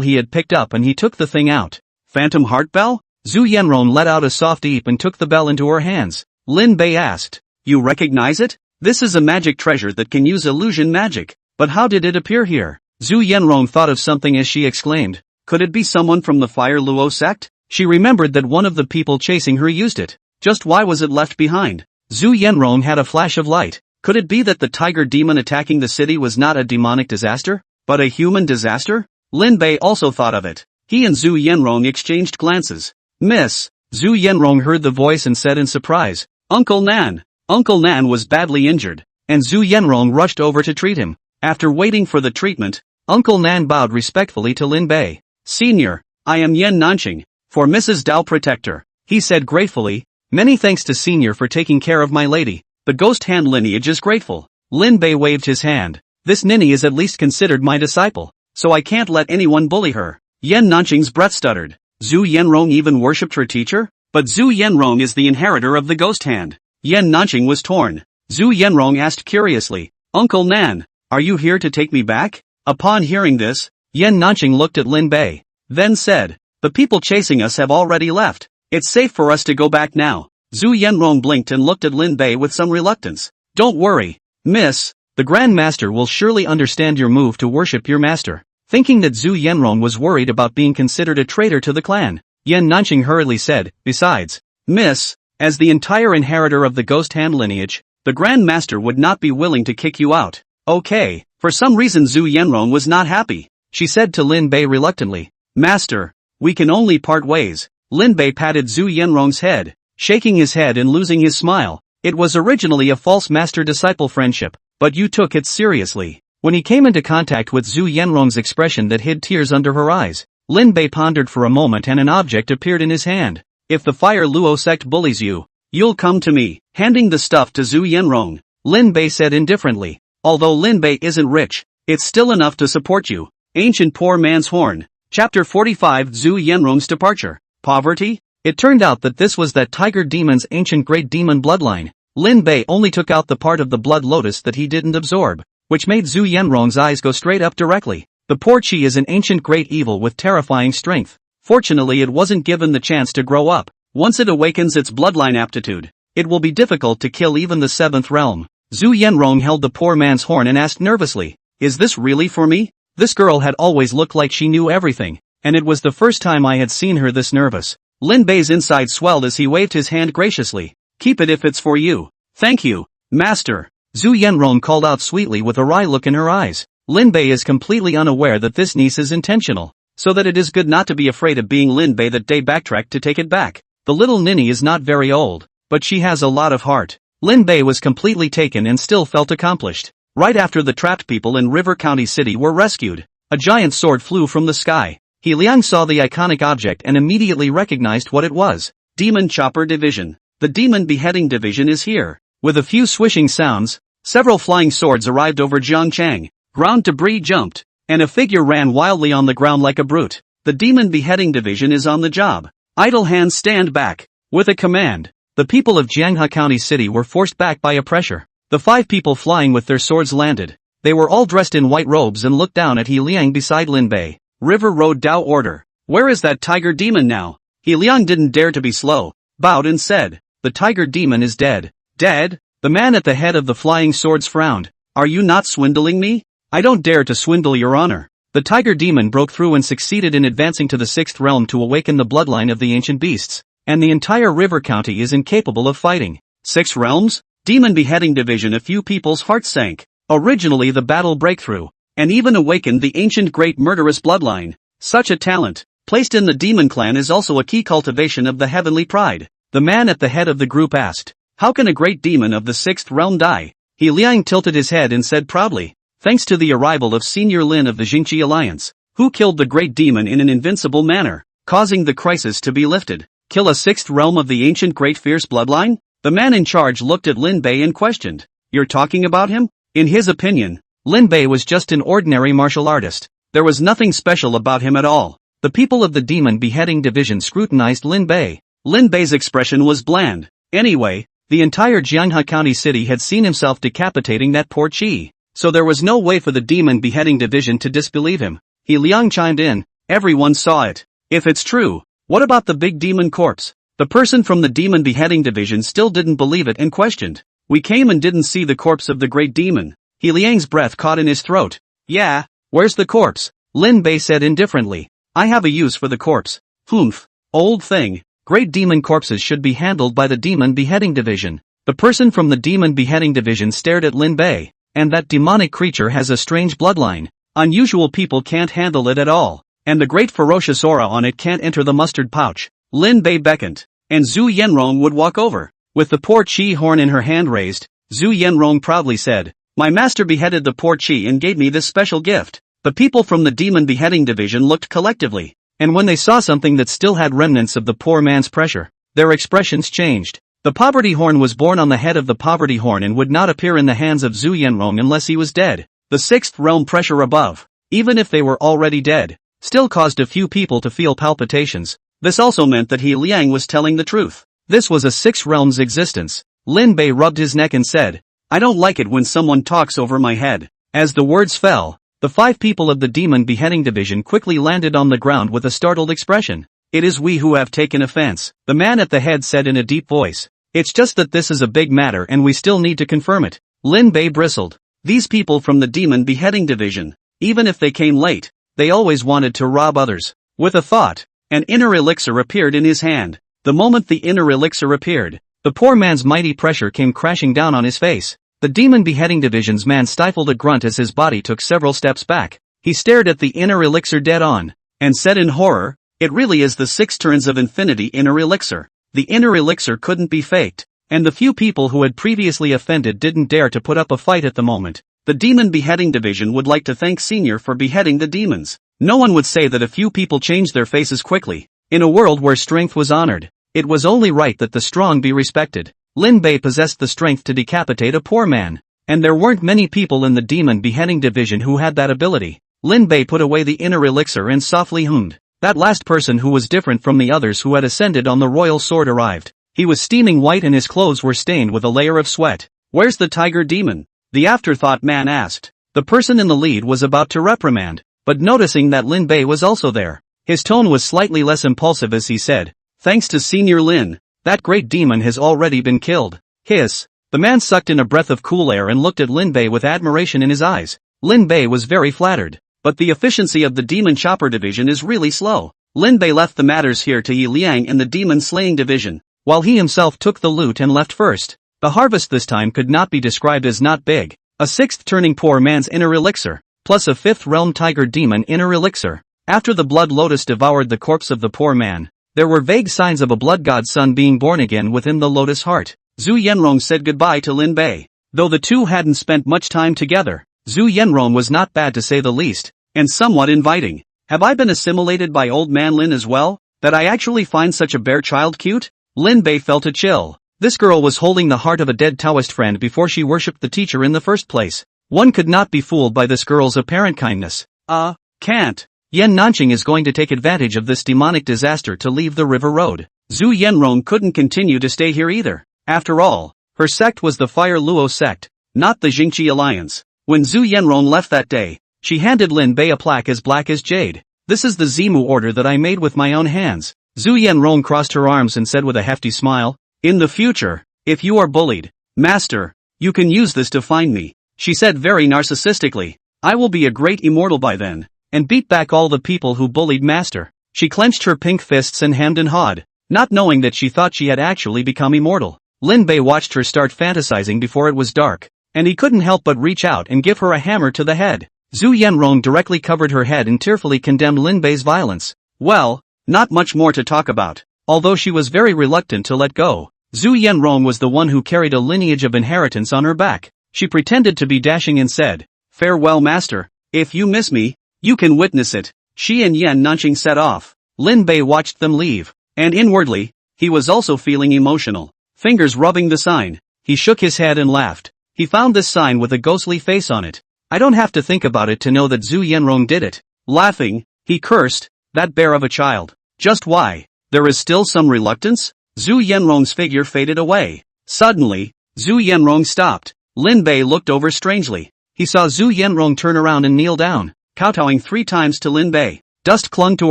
he had picked up and he took the thing out. Phantom heart bell? Zhu Yanron let out a soft eep and took the bell into her hands. Lin Bei asked, you recognize it? This is a magic treasure that can use illusion magic. But how did it appear here? Zhu Yanron thought of something as she exclaimed. Could it be someone from the Fire Luo sect? She remembered that one of the people chasing her used it. Just why was it left behind? Zhu Yanron had a flash of light. Could it be that the tiger demon attacking the city was not a demonic disaster, but a human disaster? Lin Bei also thought of it. He and Zhu Yanron exchanged glances. Miss. Zhu Yanron heard the voice and said in surprise, Uncle Nan. Uncle Nan was badly injured, and Zhu Yanron rushed over to treat him. After waiting for the treatment, Uncle Nan bowed respectfully to Lin Bei. Senior, I am Yan Nanqing, for Mrs. Dao Protector. He said gratefully, many thanks to Senior for taking care of my lady. The ghost hand lineage is grateful. Lin Bei waved his hand. This ninny is at least considered my disciple, so I can't let anyone bully her. Yan Nanqing's breath stuttered. Zhu Yanrong even worshipped her teacher? But Zhu Yanrong is the inheritor of the ghost hand. Yan Nanqing was torn. Zhu Yanrong asked curiously, Uncle Nan, are you here to take me back? Upon hearing this, Yan Nanqing looked at Lin Bei, then said, the people chasing us have already left. It's safe for us to go back now. Zhu Yanrong blinked and looked at Lin Bei with some reluctance. Don't worry, miss. The Grand Master will surely understand your move to worship your master. Thinking that Zhu Yanrong was worried about being considered a traitor to the clan, Yan Nanqing hurriedly said, besides, miss, as the entire inheritor of the ghost hand lineage, the Grand Master would not be willing to kick you out. Okay. For some reason Zhu Yanrong was not happy. She said to Lin Bei reluctantly, Master, we can only part ways. Lin Bei patted Zhu Yanrong's head, shaking his head and losing his smile. It was originally a false master-disciple friendship, but you took it seriously. When he came into contact with Zhu Yanrong's expression that hid tears under her eyes, Lin Bei pondered for a moment and an object appeared in his hand. If the Fire Luo sect bullies you, you'll come to me. Handing the stuff to Zhu Yanrong, Lin Bei said indifferently, although Lin Bei isn't rich, it's still enough to support you. Ancient Poor Man's Horn. Chapter 45 Zhu Yanrong's Departure. Poverty? It turned out that this was that tiger demon's ancient great demon bloodline. Lin Bei only took out the part of the blood lotus that he didn't absorb, which made Zhu Yanrong's eyes go straight up directly. The poor chi is an ancient great evil with terrifying strength. Fortunately it wasn't given the chance to grow up. Once it awakens its bloodline aptitude, it will be difficult to kill even the seventh realm. Zhu Yanrong held the poor man's horn and asked nervously, is this really for me? This girl had always looked like she knew everything, and it was the first time I had seen her this nervous. Lin Bei's inside swelled as he waved his hand graciously. Keep it if it's for you. Thank you, master. Zhu Yanrong called out sweetly with a wry look in her eyes. Lin Bei is completely unaware that this niece is intentional, so that it is good not to be afraid of being Lin Bei that day backtracked to take it back. The little ninny is not very old, but she has a lot of heart. Lin Bei was completely taken and still felt accomplished. Right after the trapped people in River County City were rescued, a giant sword flew from the sky. He Liang saw the iconic object and immediately recognized what it was. Demon Chopper Division. the demon beheading division is here. With a few swishing sounds, several flying swords arrived over Jiangchang, ground debris jumped, and a figure ran wildly on the ground like a brute. The demon beheading division is on the job. Idle hands stand back. With a command, the people of Jianghe County City were forced back by a pressure. The 5 people flying with their swords landed. They were all dressed in white robes and looked down at He Liang beside Lin Bei. River Road Dao order. Where is that tiger demon now? He Liang didn't dare to be slow, bowed and said, the tiger demon is dead. Dead? The man at the head of the flying swords frowned. Are you not swindling me? I don't dare to swindle your honor. The tiger demon broke through and succeeded in advancing to the 6th realm to awaken the bloodline of the ancient beasts, and the entire river county is incapable of fighting. 6 realms? Demon beheading division. A few people's hearts sank. Originally the battle breakthrough, and even awakened the ancient great murderous bloodline. Such a talent, placed in the demon clan, is also a key cultivation of the heavenly pride. The man at the head of the group asked, how can a great demon of the 6th realm die? He Liang tilted his head and said proudly, thanks to the arrival of Senior Lin of the Jingqi Alliance, who killed the great demon in an invincible manner, causing the crisis to be lifted. Kill a 6th realm of the ancient great fierce bloodline? The man in charge looked at Lin Bei and questioned, you're talking about him? In his opinion, Lin Bei was just an ordinary martial artist. There was nothing special about him at all. The people of the demon beheading division scrutinized Lin Bei. Lin Bei's expression was bland. Anyway, the entire Jianghe County City had seen himself decapitating that poor Qi, so there was no way for the demon beheading division to disbelieve him. He Liang chimed in, everyone saw it. If it's true, what about the big demon corpse? The person from the demon beheading division still didn't believe it and questioned. We came and didn't see the corpse of the great demon. He Liang's breath caught in his throat. Yeah, where's the corpse? Lin Bei said indifferently. I have a use for the corpse. Humph. Old thing. Great demon corpses should be handled by the demon beheading division. The person from the demon beheading division stared at Lin Bei. And that demonic creature has a strange bloodline. Unusual people can't handle it at all. And the great ferocious aura on it can't enter the mustard pouch. Lin Bei beckoned, and Zhu Yanrong would walk over. With the poor Qi horn in her hand raised, Zhu Yanrong proudly said, my master beheaded the poor Qi and gave me this special gift. The people from the demon beheading division looked collectively, and when they saw something that still had remnants of the poor man's pressure, their expressions changed. The poverty horn was born on the head of the poverty horn and would not appear in the hands of Zhu Yanrong unless he was dead. The 6th realm pressure above, even if they were already dead, still caused a few people to feel palpitations. This also meant that He Liang was telling the truth. This was a 6 realms existence. Lin Bei rubbed his neck and said, I don't like it when someone talks over my head. As the words fell, the 5 people of the demon beheading division quickly landed on the ground with a startled expression. It is we who have taken offense, the man at the head said in a deep voice. It's just that this is a big matter and we still need to confirm it. Lin Bei bristled. These people from the demon beheading division, even if they came late, they always wanted to rob others. With a thought, an inner elixir appeared in his hand. The moment the inner elixir appeared, the poor man's mighty pressure came crashing down on his face. The demon beheading division's man stifled a grunt as his body took several steps back. He stared at the inner elixir dead on, and said in horror, it really is the 6 turns of infinity inner elixir. The inner elixir couldn't be faked, and the few people who had previously offended didn't dare to put up a fight at the moment. The demon beheading division would like to thank Senior for beheading the demons. No one would say that a few people changed their faces quickly. In a world where strength was honored, it was only right that the strong be respected. Lin Bei possessed the strength to decapitate a poor man, and there weren't many people in the demon beheading division who had that ability. Lin Bei put away the inner elixir and softly hummed. That last person who was different from the others who had ascended on the royal sword arrived. He was steaming white and his clothes were stained with a layer of sweat. Where's the tiger demon? The afterthought man asked. The person in the lead was about to reprimand, but noticing that Lin Bei was also there, his tone was slightly less impulsive as he said, thanks to Senior Lin, that great demon has already been killed. Hiss. The man sucked in a breath of cool air and looked at Lin Bei with admiration in his eyes. Lin Bei was very flattered, but the efficiency of the demon chopper division is really slow. Lin Bei left the matters here to Yi Liang and the demon slaying division, while he himself took the loot and left first. The harvest this time could not be described as not big. A 6th turning poor man's inner elixir, plus a 5th realm tiger demon inner elixir. After the blood lotus devoured the corpse of the poor man, there were vague signs of a blood god's son being born again within the lotus heart. Zhu Yanrong said goodbye to Lin Bei. Though the two hadn't spent much time together, Zhu Yanrong was not bad to say the least, and somewhat inviting. Have I been assimilated by old man Lin as well, that I actually find such a bear child cute? Lin Bei felt a chill. This girl was holding the heart of a dead Taoist friend before she worshipped the teacher in the first place. One could not be fooled by this girl's apparent kindness. Can't. Yan Nanqing is going to take advantage of this demonic disaster to leave the river road. Zhu Yanrong couldn't continue to stay here either. After all, her sect was the Fire Luo sect, not the Jingqi Alliance. When Zhu Yanrong left that day, she handed Lin Bei a plaque as black as jade. This is the Zimu order that I made with my own hands. Zhu Yanrong crossed her arms and said with a hefty smile, "In the future, if you are bullied, Master, you can use this to find me." She said very narcissistically, "I will be a great immortal by then, and beat back all the people who bullied Master." She clenched her pink fists and hemmed and hawed, not knowing that she thought she had actually become immortal. Lin Bei watched her start fantasizing before it was dark, and he couldn't help but reach out and give her a hammer to the head. Zhu Yanrong directly covered her head and tearfully condemned Lin Bei's violence. Well, not much more to talk about. Although she was very reluctant to let go, Zhu Yanrong was the one who carried a lineage of inheritance on her back. She pretended to be dashing and said, "Farewell, Master. If you miss me, you can witness it." She and Yan Nanqing set off. Lin Bei watched them leave, and inwardly, he was also feeling emotional. Fingers rubbing the sign, he shook his head and laughed. He found this sign with a ghostly face on it. I don't have to think about it to know that Zhu Yanrong did it. Laughing, he cursed, "That bear of a child. Just why? There is still some reluctance?" Zhu Yanrong's figure faded away. Suddenly, Zhu Yanrong stopped. Lin Bei looked over strangely. He saw Zhu Yanrong turn around and kneel down, kowtowing 3 times to Lin Bei. Dust clung to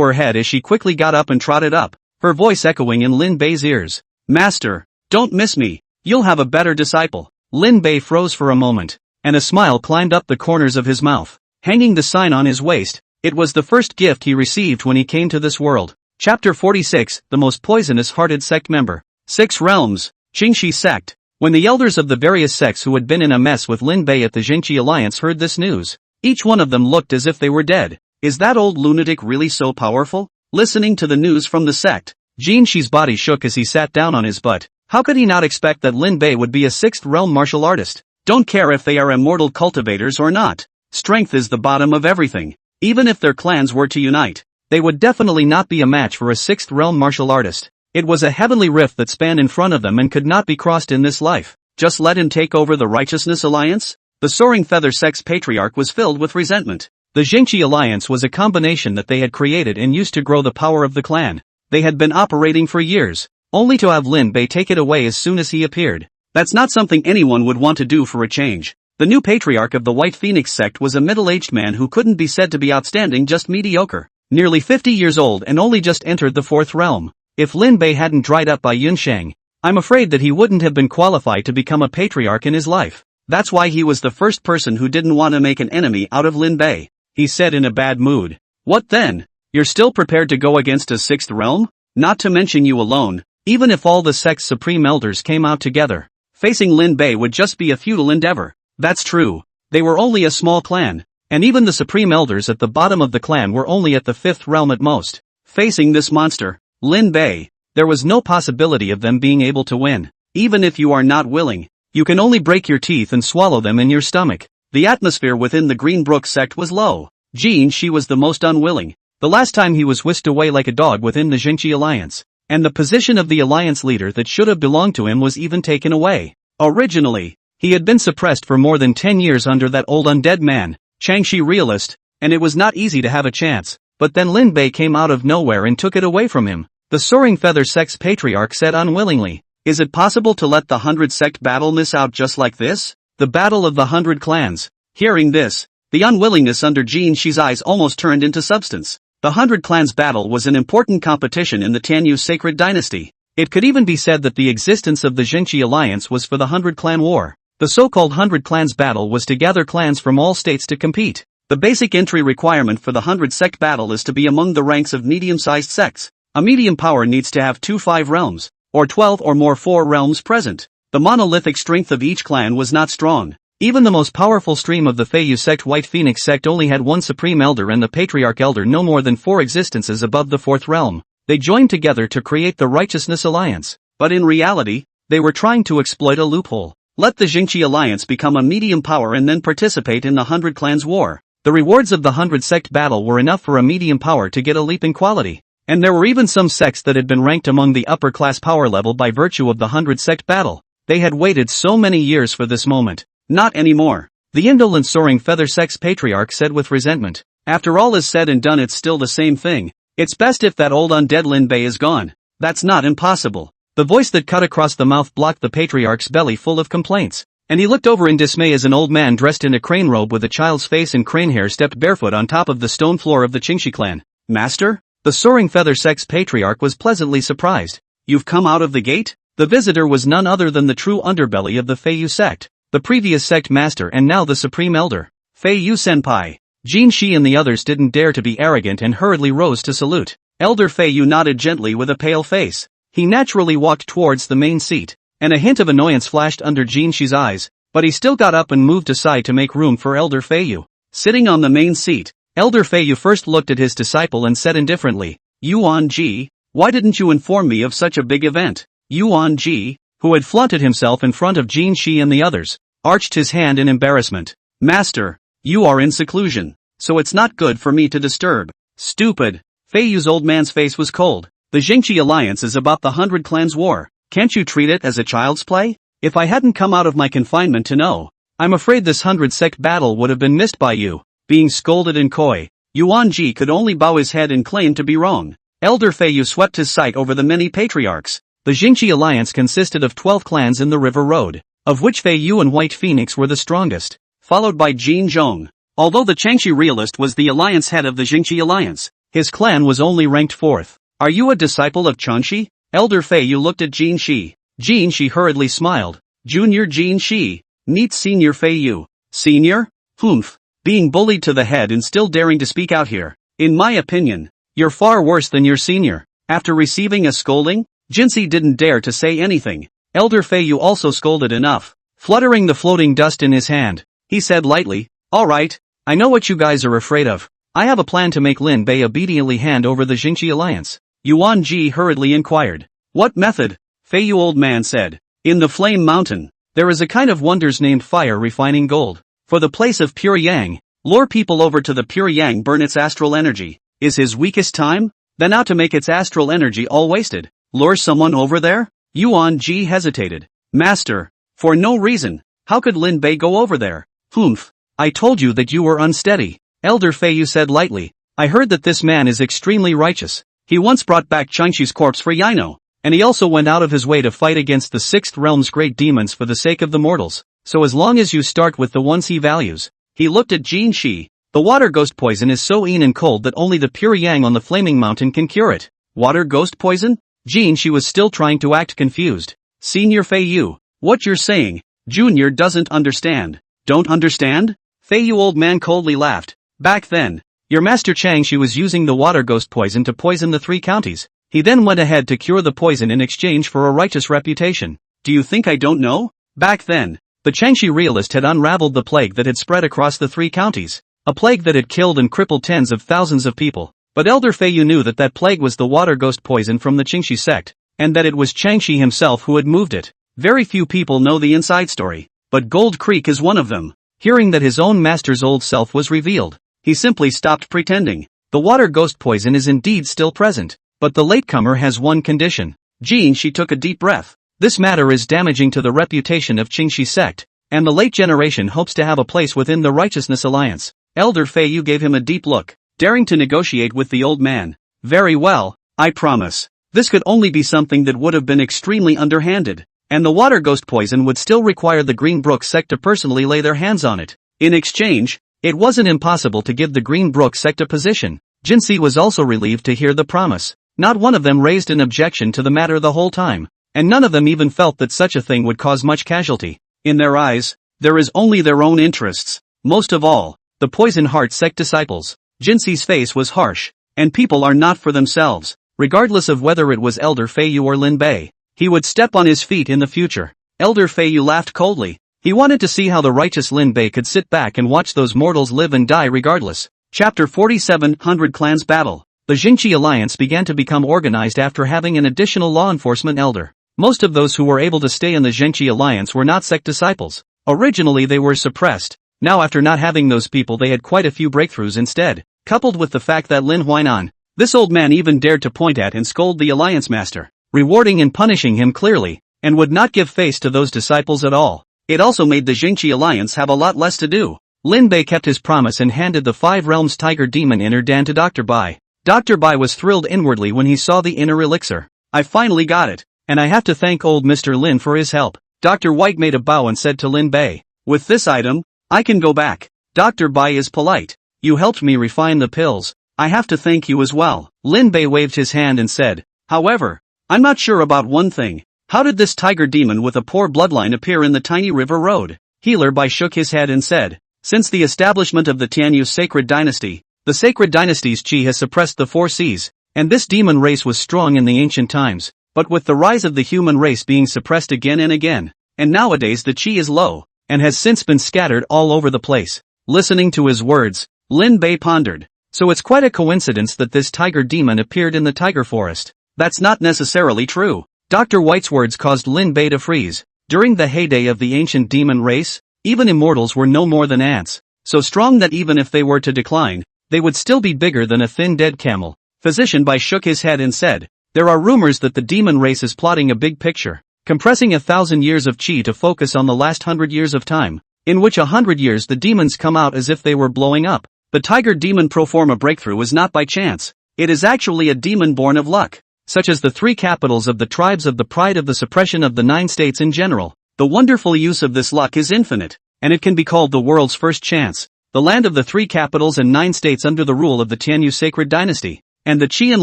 her head as she quickly got up and trotted up, her voice echoing in Lin Bei's ears. "Master, don't miss me. You'll have a better disciple." Lin Bei froze for a moment, and a smile climbed up the corners of his mouth. Hanging the sign on his waist, it was the first gift he received when he came to this world. Chapter 46, The Most Poisonous-Hearted Sect Member. 6 Realms, Jingqi Sect. When the elders of the various sects who had been in a mess with Lin Bei at the Jingqi Alliance heard this news, each one of them looked as if they were dead. Is that old lunatic really so powerful? Listening to the news from the sect, Jingqi's body shook as he sat down on his butt. How could he not expect that Lin Bei would be a 6th realm martial artist? Don't care if they are immortal cultivators or not. Strength is the bottom of everything. Even if their clans were to unite, they would definitely not be a match for a 6th realm martial artist. It was a heavenly rift that spanned in front of them and could not be crossed in this life. Just let him take over the Righteousness Alliance? The Soaring Feather Sect's patriarch was filled with resentment. The Jingqi Alliance was a combination that they had created and used to grow the power of the clan. They had been operating for years, only to have Lin Bei take it away as soon as he appeared. That's not something anyone would want to do for a change. The new patriarch of the White Phoenix sect was a middle-aged man who couldn't be said to be outstanding, just mediocre. Nearly 50 years old and only just entered the 4th realm. If Lin Bei hadn't dried up by Yunsheng, I'm afraid that he wouldn't have been qualified to become a patriarch in his life. That's why he was the first person who didn't want to make an enemy out of Lin Bei. He said in a bad mood. "What then? You're still prepared to go against a 6th realm? Not to mention you alone. Even if all the sect's supreme elders came out together, facing Lin Bei would just be a futile endeavor." That's true. They were only a small clan, and even the supreme elders at the bottom of the clan were only at the 5th realm at most. Facing this monster, Lin Bei, there was no possibility of them being able to win. Even if you are not willing, you can only break your teeth and swallow them in your stomach. The atmosphere within the Greenbrook sect was low. She was the most unwilling. The last time he was whisked away like a dog within the Jingqi Alliance, and the position of the alliance leader that should have belonged to him was even taken away. Originally, he had been suppressed for more than 10 years under that old undead man, Changshi Realist, and it was not easy to have a chance, but then Lin Bei came out of nowhere and took it away from him. The Soaring Feather Sect's patriarch said unwillingly, "Is it possible to let the 100 sect battle miss out just like this? The battle of the 100 clans." Hearing this, the unwillingness under Shi's eyes almost turned into substance. The 100 clans battle was an important competition in the Tianyu sacred dynasty. It could even be said that the existence of the Jingqi Alliance was for the 100 clan war. The so-called 100 clans battle was to gather clans from all states to compete. The basic entry requirement for the 100 sect battle is to be among the ranks of medium-sized sects. A medium power needs to have 5 realms, or 12 or more 4 realms present. The monolithic strength of each clan was not strong. Even the most powerful stream of the Feiyu sect, White Phoenix sect, only had 1 supreme elder and the patriarch elder no more than 4 existences above the 4th realm. They joined together to create the Righteousness Alliance. But in reality, they were trying to exploit a loophole. Let the Jingqi Alliance become a medium power and then participate in the 100 clans war. The rewards of the 100 sect battle were enough for a medium power to get a leap in quality. And there were even some sects that had been ranked among the upper class power level by virtue of the 100 sect battle. They had waited so many years for this moment. Not anymore. The indolent soaring feather sex patriarch said with resentment. After all is said and done, it's still the same thing. It's best if that old undead Lin Bei is gone. That's not impossible. The voice that cut across the mouth blocked the patriarch's belly full of complaints. And he looked over in dismay as an old man dressed in a crane robe with a child's face and crane hair stepped barefoot on top of the stone floor of the Qingxi clan. Master? The soaring feather sex patriarch was pleasantly surprised. You've come out of the gate? The visitor was none other than the true underbelly of the Feiyu sect, the previous sect master and now the supreme elder. Feiyu senpai. Jin Shi and the others didn't dare to be arrogant and hurriedly rose to salute. Elder Feiyu nodded gently with a pale face. He naturally walked towards the main seat, and a hint of annoyance flashed under Jin Shi's eyes, but he still got up and moved aside to make room for Elder Feiyu. Sitting on the main seat, Elder Feiyu first looked at his disciple and said indifferently, Yuan Ji, why didn't you inform me of such a big event? Yuan Ji, who had flaunted himself in front of Jin Shi and the others, arched his hand in embarrassment. Master, you are in seclusion, so it's not good for me to disturb. Stupid. Feiyu's old man's face was cold. The Jingxi alliance is about the 100 Clans war. Can't you treat it as a child's play? If I hadn't come out of my confinement to know, I'm afraid this 100 sect battle would have been missed by you. Being scolded and coy, Yuan Ji could only bow his head and claim to be wrong. Elder Feiyu swept his sight over the many patriarchs. The Jingxi alliance consisted of 12 clans in the River Road, of which Feiyu and White Phoenix were the strongest, followed by Jin Zhong. Although the Changxi realist was the alliance head of the Jingxi alliance, his clan was only ranked 4th. Are you a disciple of Changxi? Elder Feiyu looked at Jin Shi. Jin Shi hurriedly smiled. Junior Jin Shi. Meet Senior Feiyu. Senior? Humph. Being bullied to the head and still daring to speak out here. In my opinion, you're far worse than your senior. After receiving a scolding, Jinsi didn't dare to say anything. Elder Feiyu also scolded enough. Fluttering the floating dust in his hand, he said lightly, Alright, I know what you guys are afraid of. I have a plan to make Lin Bei obediently hand over the Jingxi alliance. Yuan Ji hurriedly inquired. What method? Feiyu old man said. In the Flame Mountain, there is a kind of wonders named fire refining gold. For the place of pure yang, lure people over to the pure yang burn its astral energy. Is his weakest time? Then out to make its astral energy all wasted. Lure someone over there? Yuan Ji hesitated. Master, for no reason, how could Lin Bei go over there? Humph. I told you that you were unsteady. Elder Feiyu said lightly. I heard that this man is extremely righteous. He once brought back Changxi's corpse for Yaino, and he also went out of his way to fight against the 6th realm's great demons for the sake of the mortals. So as long as you start with the ones he values. He looked at Jin Shi. The water ghost poison is so and cold that only the pure yang on the flaming mountain can cure it. Water ghost poison? Jin Shi was still trying to act confused. Senior Feiyu, what you're saying, Junior doesn't understand. Don't understand? Feiyu old man coldly laughed. Back then, your master Changxi was using the water ghost poison to poison the 3 counties. He then went ahead to cure the poison in exchange for a righteous reputation. Do you think I don't know? Back then, the Changxi realist had unraveled the plague that had spread across the 3 counties. A plague that had killed and crippled tens of thousands of people. But Elder Feiyu knew that that plague was the water ghost poison from the Qingxi sect, and that it was Changxi himself who had moved it. Very few people know the inside story, but Gold Creek is one of them. Hearing that his own master's old self was revealed, he simply stopped pretending. The water ghost poison is indeed still present, but the latecomer has one condition. Jin Shi took a deep breath. This matter is damaging to the reputation of Qingxi sect, and the late generation hopes to have a place within the Righteousness Alliance. Elder Feiyu gave him a deep look, daring to negotiate with the old man. Very well, I promise. This could only be something that would have been extremely underhanded, and the water ghost poison would still require the Greenbrook sect to personally lay their hands on it. In exchange, it wasn't impossible to give the Greenbrook sect a position. Jinsi was also relieved to hear the promise. Not one of them raised an objection to the matter the whole time, and none of them even felt that such a thing would cause much casualty. In their eyes, there is only their own interests. Most of all, the Poison Heart sect disciples. Jinsi's face was harsh, and people are not for themselves, regardless of whether it was Elder Feiyu or Lin Bei. He would step on his feet in the future. Elder Feiyu laughed coldly. He wanted to see how the righteous Lin Bei could sit back and watch those mortals live and die regardless. Chapter 47 100 Clans Battle. The Jingxi alliance began to become organized after having an additional law enforcement elder. Most of those who were able to stay in the Jingxi alliance were not sect disciples. Originally they were suppressed. Now after not having those people they had quite a few breakthroughs instead. Coupled with the fact that Lin Huainan, This old man even dared to point at and scold the Alliance Master, rewarding and punishing him clearly, and would not give face to those disciples at all. It also made the Jingqi Alliance have a lot less to do. Lin Bei kept his promise and handed the 5 Realms Tiger Demon Inner Dan to Dr. Bai. Dr. Bai was thrilled inwardly when he saw the inner elixir. I finally got it, and I have to thank old Mr. Lin for his help. Dr. White made a bow and said to Lin Bei, with this item, I can go back. Dr. Bai is polite. You helped me refine the pills. I have to thank you as well. Lin Bei waved his hand and said, however, I'm not sure about one thing. How did this tiger demon with a poor bloodline appear in the tiny river road? Healer Bai shook his head and said, since the establishment of the Tianyu sacred dynasty, the sacred dynasty's qi has suppressed the 4 seas, and this demon race was strong in the ancient times, but with the rise of the human race being suppressed again and again, and nowadays the qi is low, and has since been scattered all over the place. Listening to his words, Lin Bei pondered, so it's quite a coincidence that this tiger demon appeared in the tiger forest. That's not necessarily true. Dr. White's words caused Lin Bei to freeze. During the heyday of the ancient demon race, even immortals were no more than ants, so strong that even if they were to decline, they would still be bigger than a thin dead camel. Physician Bai shook his head and said, there are rumors that the demon race is plotting a big picture, compressing 1,000 years of qi to focus on the last 100 years of time, in which 100 years the demons come out as if they were blowing up. The tiger demon proforma breakthrough is not by chance, it is actually a demon born of luck, such as the 3 capitals of the tribes of the pride of the suppression of the 9 states in general. The wonderful use of this luck is infinite, and it can be called the world's first chance, the land of the 3 capitals and 9 states under the rule of the Tianyu sacred dynasty, and the qi and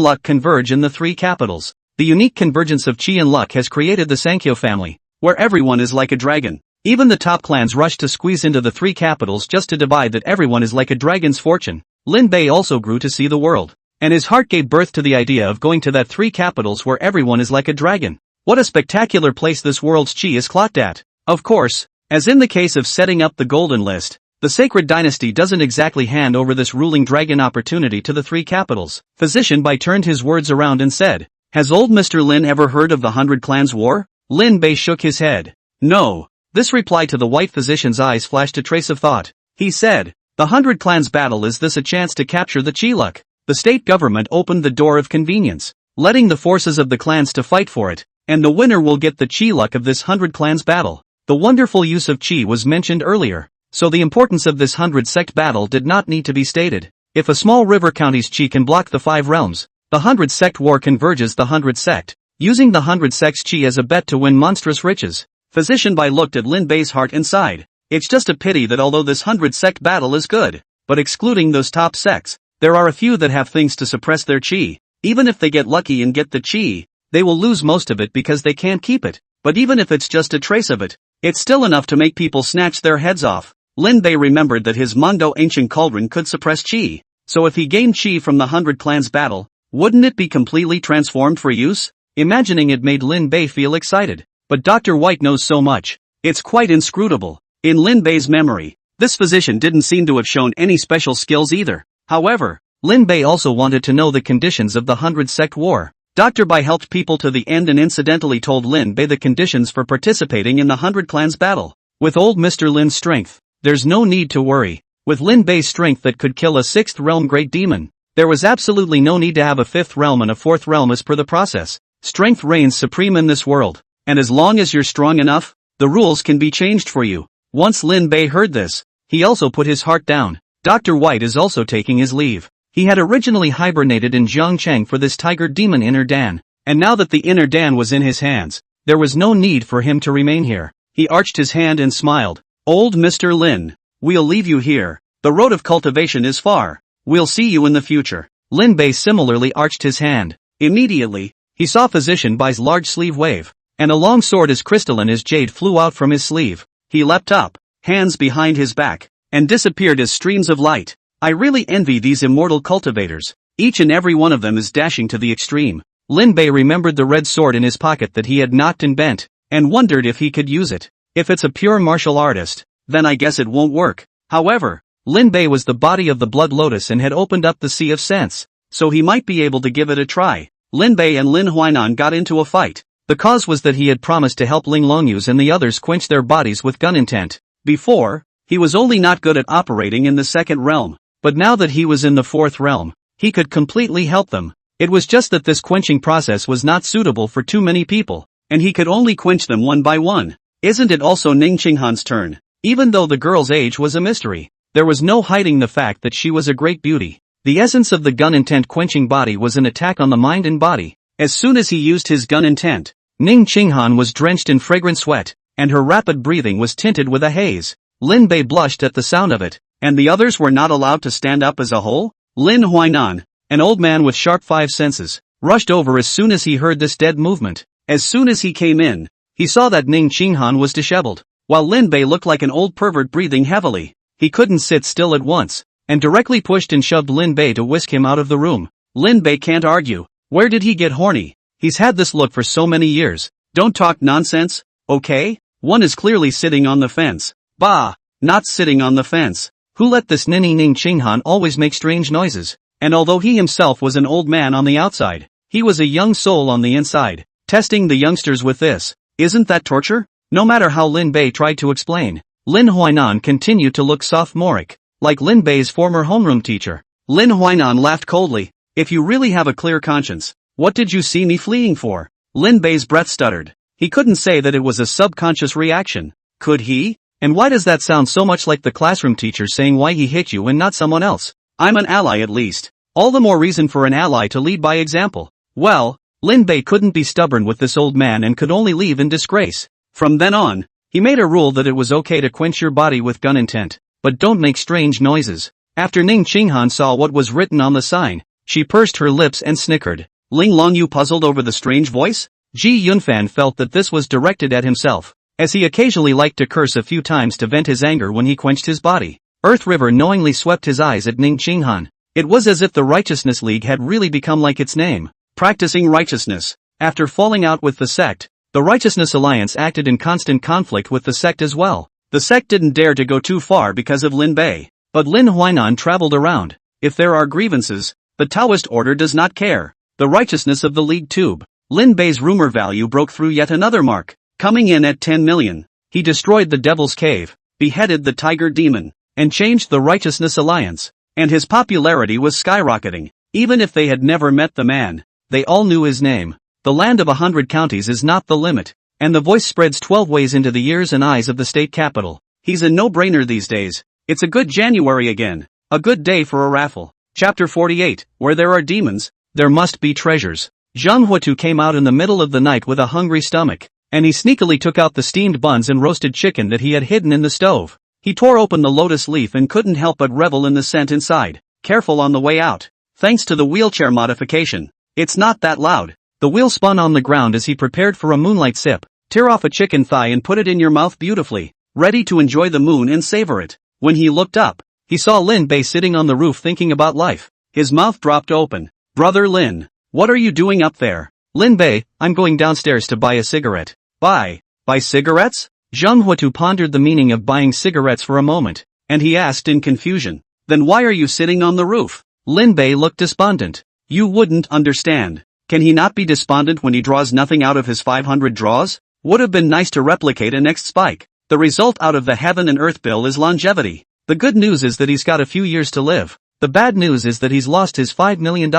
luck converge in the 3 capitals. The unique convergence of qi and luck has created the Sankyo family, where everyone is like a dragon. Even the top clans rush to squeeze into the 3 capitals just to divide that everyone is like a dragon's fortune. Lin Bei also grew to see the world, and his heart gave birth to the idea of going to that 3 capitals where everyone is like a dragon. What a spectacular place this world's qi is clocked at. Of course, as in the case of setting up the golden list, the sacred dynasty doesn't exactly hand over this ruling dragon opportunity to the 3 capitals. Physician Bai turned his words around and said, has old Mr. Lin ever heard of the 100 Clans War? Lin Bei shook his head. No. This reply to the white physician's eyes flashed a trace of thought. He said, the 100 Clans battle is this a chance to capture the qi luck? The state government opened the door of convenience, letting the forces of the clans to fight for it, and the winner will get the qi luck of this 100 Clans battle. The wonderful use of qi was mentioned earlier, so the importance of this 100 sect battle did not need to be stated. If a small river county's qi can block the 5 realms, the 100 sect war converges the 100 sect, using the 100 sect's qi as a bet to win monstrous riches. Physician Bai looked at Lin Bei's heart and sighed. It's just a pity that although this 100 sect battle is good, but excluding those top sects, there are a few that have things to suppress their qi. Even if they get lucky and get the qi, they will lose most of it because they can't keep it. But even if it's just a trace of it, it's still enough to make people snatch their heads off. Lin Bei remembered that his Mando ancient cauldron could suppress qi, so if he gained qi from the 100 Clans battle, wouldn't it be completely transformed for use? Imagining it made Lin Bei feel excited. But Dr. White knows so much. It's quite inscrutable. In Lin Bei's memory, this physician didn't seem to have shown any special skills either. However, Lin Bei also wanted to know the conditions of the 100 sect war. Dr. Bai helped people to the end and incidentally told Lin Bei the conditions for participating in the 100 Clans battle. With old Mr. Lin's strength, there's no need to worry. With Lin Bei's strength that could kill a 6th realm great demon, there was absolutely no need to have a 5th realm and a 4th realm as per the process. Strength reigns supreme in this world, and as long as you're strong enough, the rules can be changed for you. Once Lin Bei heard this, he also put his heart down. Dr. White is also taking his leave. He had originally hibernated in Zhangcheng for this tiger demon Inner Dan, and now that the Inner Dan was in his hands, there was no need for him to remain here. He arched his hand and smiled. Old Mr. Lin, we'll leave you here. The road of cultivation is far. We'll see you in the future. Lin Bei similarly arched his hand. Immediately, he saw Physician Bai's large sleeve wave, and a long sword as crystalline as jade flew out from his sleeve. He leapt up, hands behind his back, and disappeared as streams of light. I really envy these immortal cultivators. Each and every one of them is dashing to the extreme. Lin Bei remembered the red sword in his pocket that he had knocked and bent, and wondered if he could use it. If it's a pure martial artist, then I guess it won't work. However, Lin Bei was the body of the blood lotus and had opened up the sea of sense, so he might be able to give it a try. Lin Bei and Lin Huainan got into a fight. The cause was that he had promised to help Ling Longyus and the others quench their bodies with gun intent. Before, he was only not good at operating in the 2nd realm, but now that he was in the 4th realm, he could completely help them. It was just that this quenching process was not suitable for too many people, and he could only quench them one by one. Isn't it also Ning Qinghan's turn? Even though the girl's age was a mystery, there was no hiding the fact that she was a great beauty. The essence of the gun intent quenching body was an attack on the mind and body. As soon as he used his gun intent, Ning Qinghan was drenched in fragrant sweat, and her rapid breathing was tinted with a haze. Lin Bei blushed at the sound of it. And the others were not allowed to stand up as a whole? Lin Huainan, an old man with sharp five senses, rushed over as soon as he heard this dead movement. As soon as he came in, he saw that Ning Qinghan was disheveled, while Lin Bei looked like an old pervert breathing heavily. He couldn't sit still at once, and directly pushed and shoved Lin Bei to whisk him out of the room. Lin Bei can't argue. Where did he get horny? He's had this look for so many years. Don't talk nonsense, okay? One is clearly sitting on the fence. Bah, not sitting on the fence. Who let this ninny Ning Qinghan always make strange noises? And although he himself was an old man on the outside, he was a young soul on the inside. Testing the youngsters with this. Isn't that torture? No matter how Lin Bei tried to explain, Lin Huainan continued to look sophomoric, like Lin Bei's former homeroom teacher. Lin Huainan laughed coldly. If you really have a clear conscience, what did you see me fleeing for? Lin Bei's breath stuttered. He couldn't say that it was a subconscious reaction. Could he? And why does that sound so much like the classroom teacher saying why he hit you and not someone else? I'm an ally at least. All the more reason for an ally to lead by example. Well, Lin Bei couldn't be stubborn with this old man and could only leave in disgrace. From then on, he made a rule that it was okay to quench your body with gun intent, but don't make strange noises. After Ning Qinghan saw what was written on the sign, she pursed her lips and snickered. Ling Longyu puzzled over the strange voice? Ji Yunfan felt that this was directed at himself, as he occasionally liked to curse a few times to vent his anger when he quenched his body. Earth River knowingly swept his eyes at Ning Qinghan. It was as if the Righteousness League had really become like its name, practicing righteousness. After falling out with the sect, the Righteousness Alliance acted in constant conflict with the sect as well. The sect didn't dare to go too far because of Lin Bei, but Lin Huainan traveled around. If there are grievances, the Taoist order does not care. The righteousness of the League tube. Lin Bei's rumor value broke through yet another mark, coming in at 10 million. He destroyed the Devil's Cave, beheaded the Tiger Demon, and changed the Righteousness Alliance. And his popularity was skyrocketing. Even if they had never met the man, they all knew his name. The land of 100 counties is not the limit, and the voice spreads 12 ways into the ears and eyes of the state capital. He's a no-brainer these days. It's a good January again. A good day for a raffle. Chapter 48, Where there are demons, there must be treasures. Zhang Huatu came out in the middle of the night with a hungry stomach, and he sneakily took out the steamed buns and roasted chicken that he had hidden in the stove. He tore open the lotus leaf and couldn't help but revel in the scent inside. Careful on the way out. Thanks to the wheelchair modification, it's not that loud. The wheel spun on the ground as he prepared for a moonlight sip. Tear off a chicken thigh and put it in your mouth beautifully, ready to enjoy the moon and savor it. When he looked up, he saw Lin Bei sitting on the roof thinking about life. His mouth dropped open. Brother Lin, what are you doing up there? Lin Bei, I'm going downstairs to buy a cigarette. Buy cigarettes? Zhang Huatu pondered the meaning of buying cigarettes for a moment, and he asked in confusion. Then why are you sitting on the roof? Lin Bei looked despondent. You wouldn't understand. Can he not be despondent when he draws nothing out of his 500 draws? Would have been nice to replicate a next spike. The result out of the heaven and earth bill is longevity. The good news is that he's got a few years to live. The bad news is that he's lost his $5 million.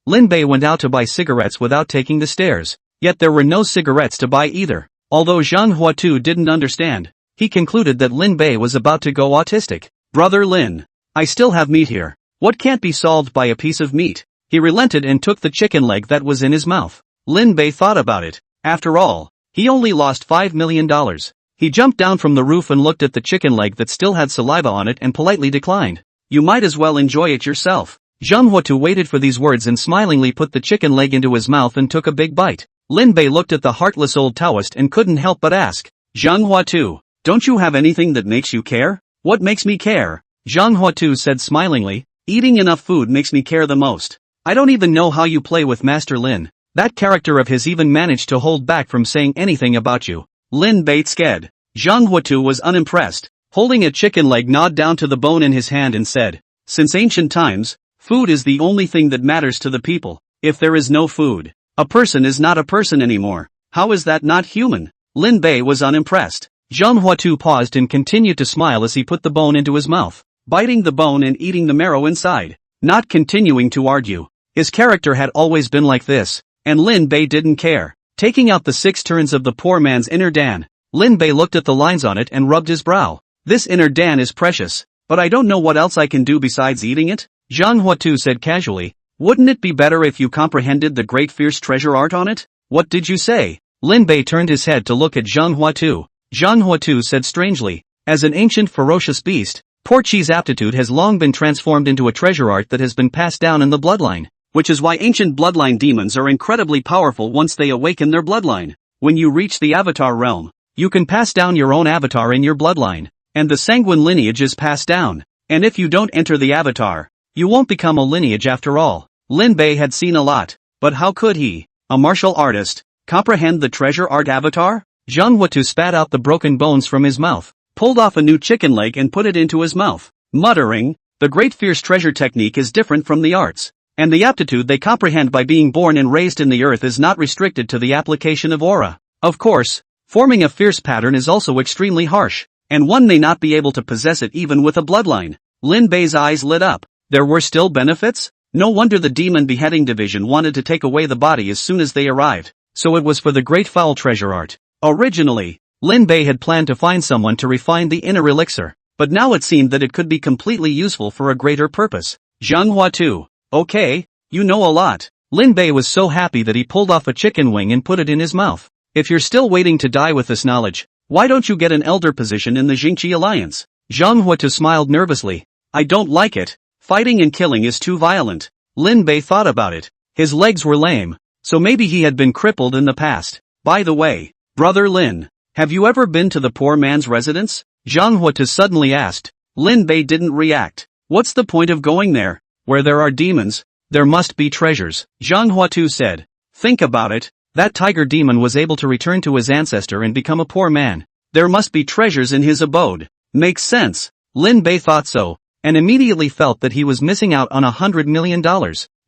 Lin Bei went out to buy cigarettes without taking the stairs. Yet there were no cigarettes to buy either. Although Zhang Huatu didn't understand, he concluded that Lin Bei was about to go autistic. Brother Lin, I still have meat here. What can't be solved by a piece of meat? He relented and took the chicken leg that was in his mouth. Lin Bei thought about it. After all, he only lost $5 million. He jumped down from the roof and looked at the chicken leg that still had saliva on it and politely declined. You might as well enjoy it yourself. Zhang Huatu waited for these words and smilingly put the chicken leg into his mouth and took a big bite. Lin Bei looked at the heartless old Taoist and couldn't help but ask, Zhang Huatu, don't you have anything that makes you care? What makes me care? Zhang Huatu said smilingly, eating enough food makes me care the most. I don't even know how you play with Master Lin. That character of his even managed to hold back from saying anything about you. Lin Bei sked. Zhang Huatu was unimpressed, holding a chicken leg gnawed down to the bone in his hand and said, since ancient times, food is the only thing that matters to the people. If there is no food, a person is not a person anymore. How is that not human? Lin Bei was unimpressed. Zhang Huatu paused and continued to smile as he put the bone into his mouth, biting the bone and eating the marrow inside. not continuing to argue. His character had always been like this, and Lin Bei didn't care. Taking out the 6 turns of the poor man's inner Dan, Lin Bei looked at the lines on it and rubbed his brow. This inner Dan is precious, but I don't know what else I can do besides eating it, Zhang Huatu said casually. Wouldn't it be better if you comprehended the great fierce treasure art on it? What did you say? Lin Bei turned his head to look at Zhang Huatu. Zhang Huatu said strangely, as an ancient ferocious beast, Porchi's aptitude has long been transformed into a treasure art that has been passed down in the bloodline, which is why ancient bloodline demons are incredibly powerful once they awaken their bloodline. When you reach the avatar realm, you can pass down your own avatar in your bloodline, and the sanguine lineage is passed down. And if you don't enter the avatar, you won't become a lineage after all. Lin Bei had seen a lot, but how could he, a martial artist, comprehend the treasure art avatar? Zhang Huatu spat out the broken bones from his mouth, pulled off a new chicken leg and put it into his mouth, muttering, the great fierce treasure technique is different from the arts, and the aptitude they comprehend by being born and raised in the earth is not restricted to the application of aura. Of course, forming a fierce pattern is also extremely harsh, and one may not be able to possess it even with a bloodline. Lin Bei's eyes lit up. There were still benefits? No wonder the demon beheading division wanted to take away the body as soon as they arrived. So it was for the great foul treasure art. Originally, Lin Bei had planned to find someone to refine the inner elixir, but now it seemed that it could be completely useful for a greater purpose. Zhang Huatu, okay, you know a lot. Lin Bei was so happy that he pulled off a chicken wing and put it in his mouth. If you're still waiting to die with this knowledge, why don't you get an elder position in the Jingqi Alliance? Zhang Huatu smiled nervously. I don't like it. Fighting and killing is too violent. Lin Bei thought about it. His legs were lame, so maybe he had been crippled in the past. By the way, Brother Lin, have you ever been to the poor man's residence? Zhang Huatu suddenly asked. Lin Bei didn't react. What's the point of going there? Where there are demons, there must be treasures. Zhang Huatu said. Think about it. That tiger demon was able to return to his ancestor and become a poor man. There must be treasures in his abode. Makes sense. Lin Bei thought so, and immediately felt that he was missing out on $100 million.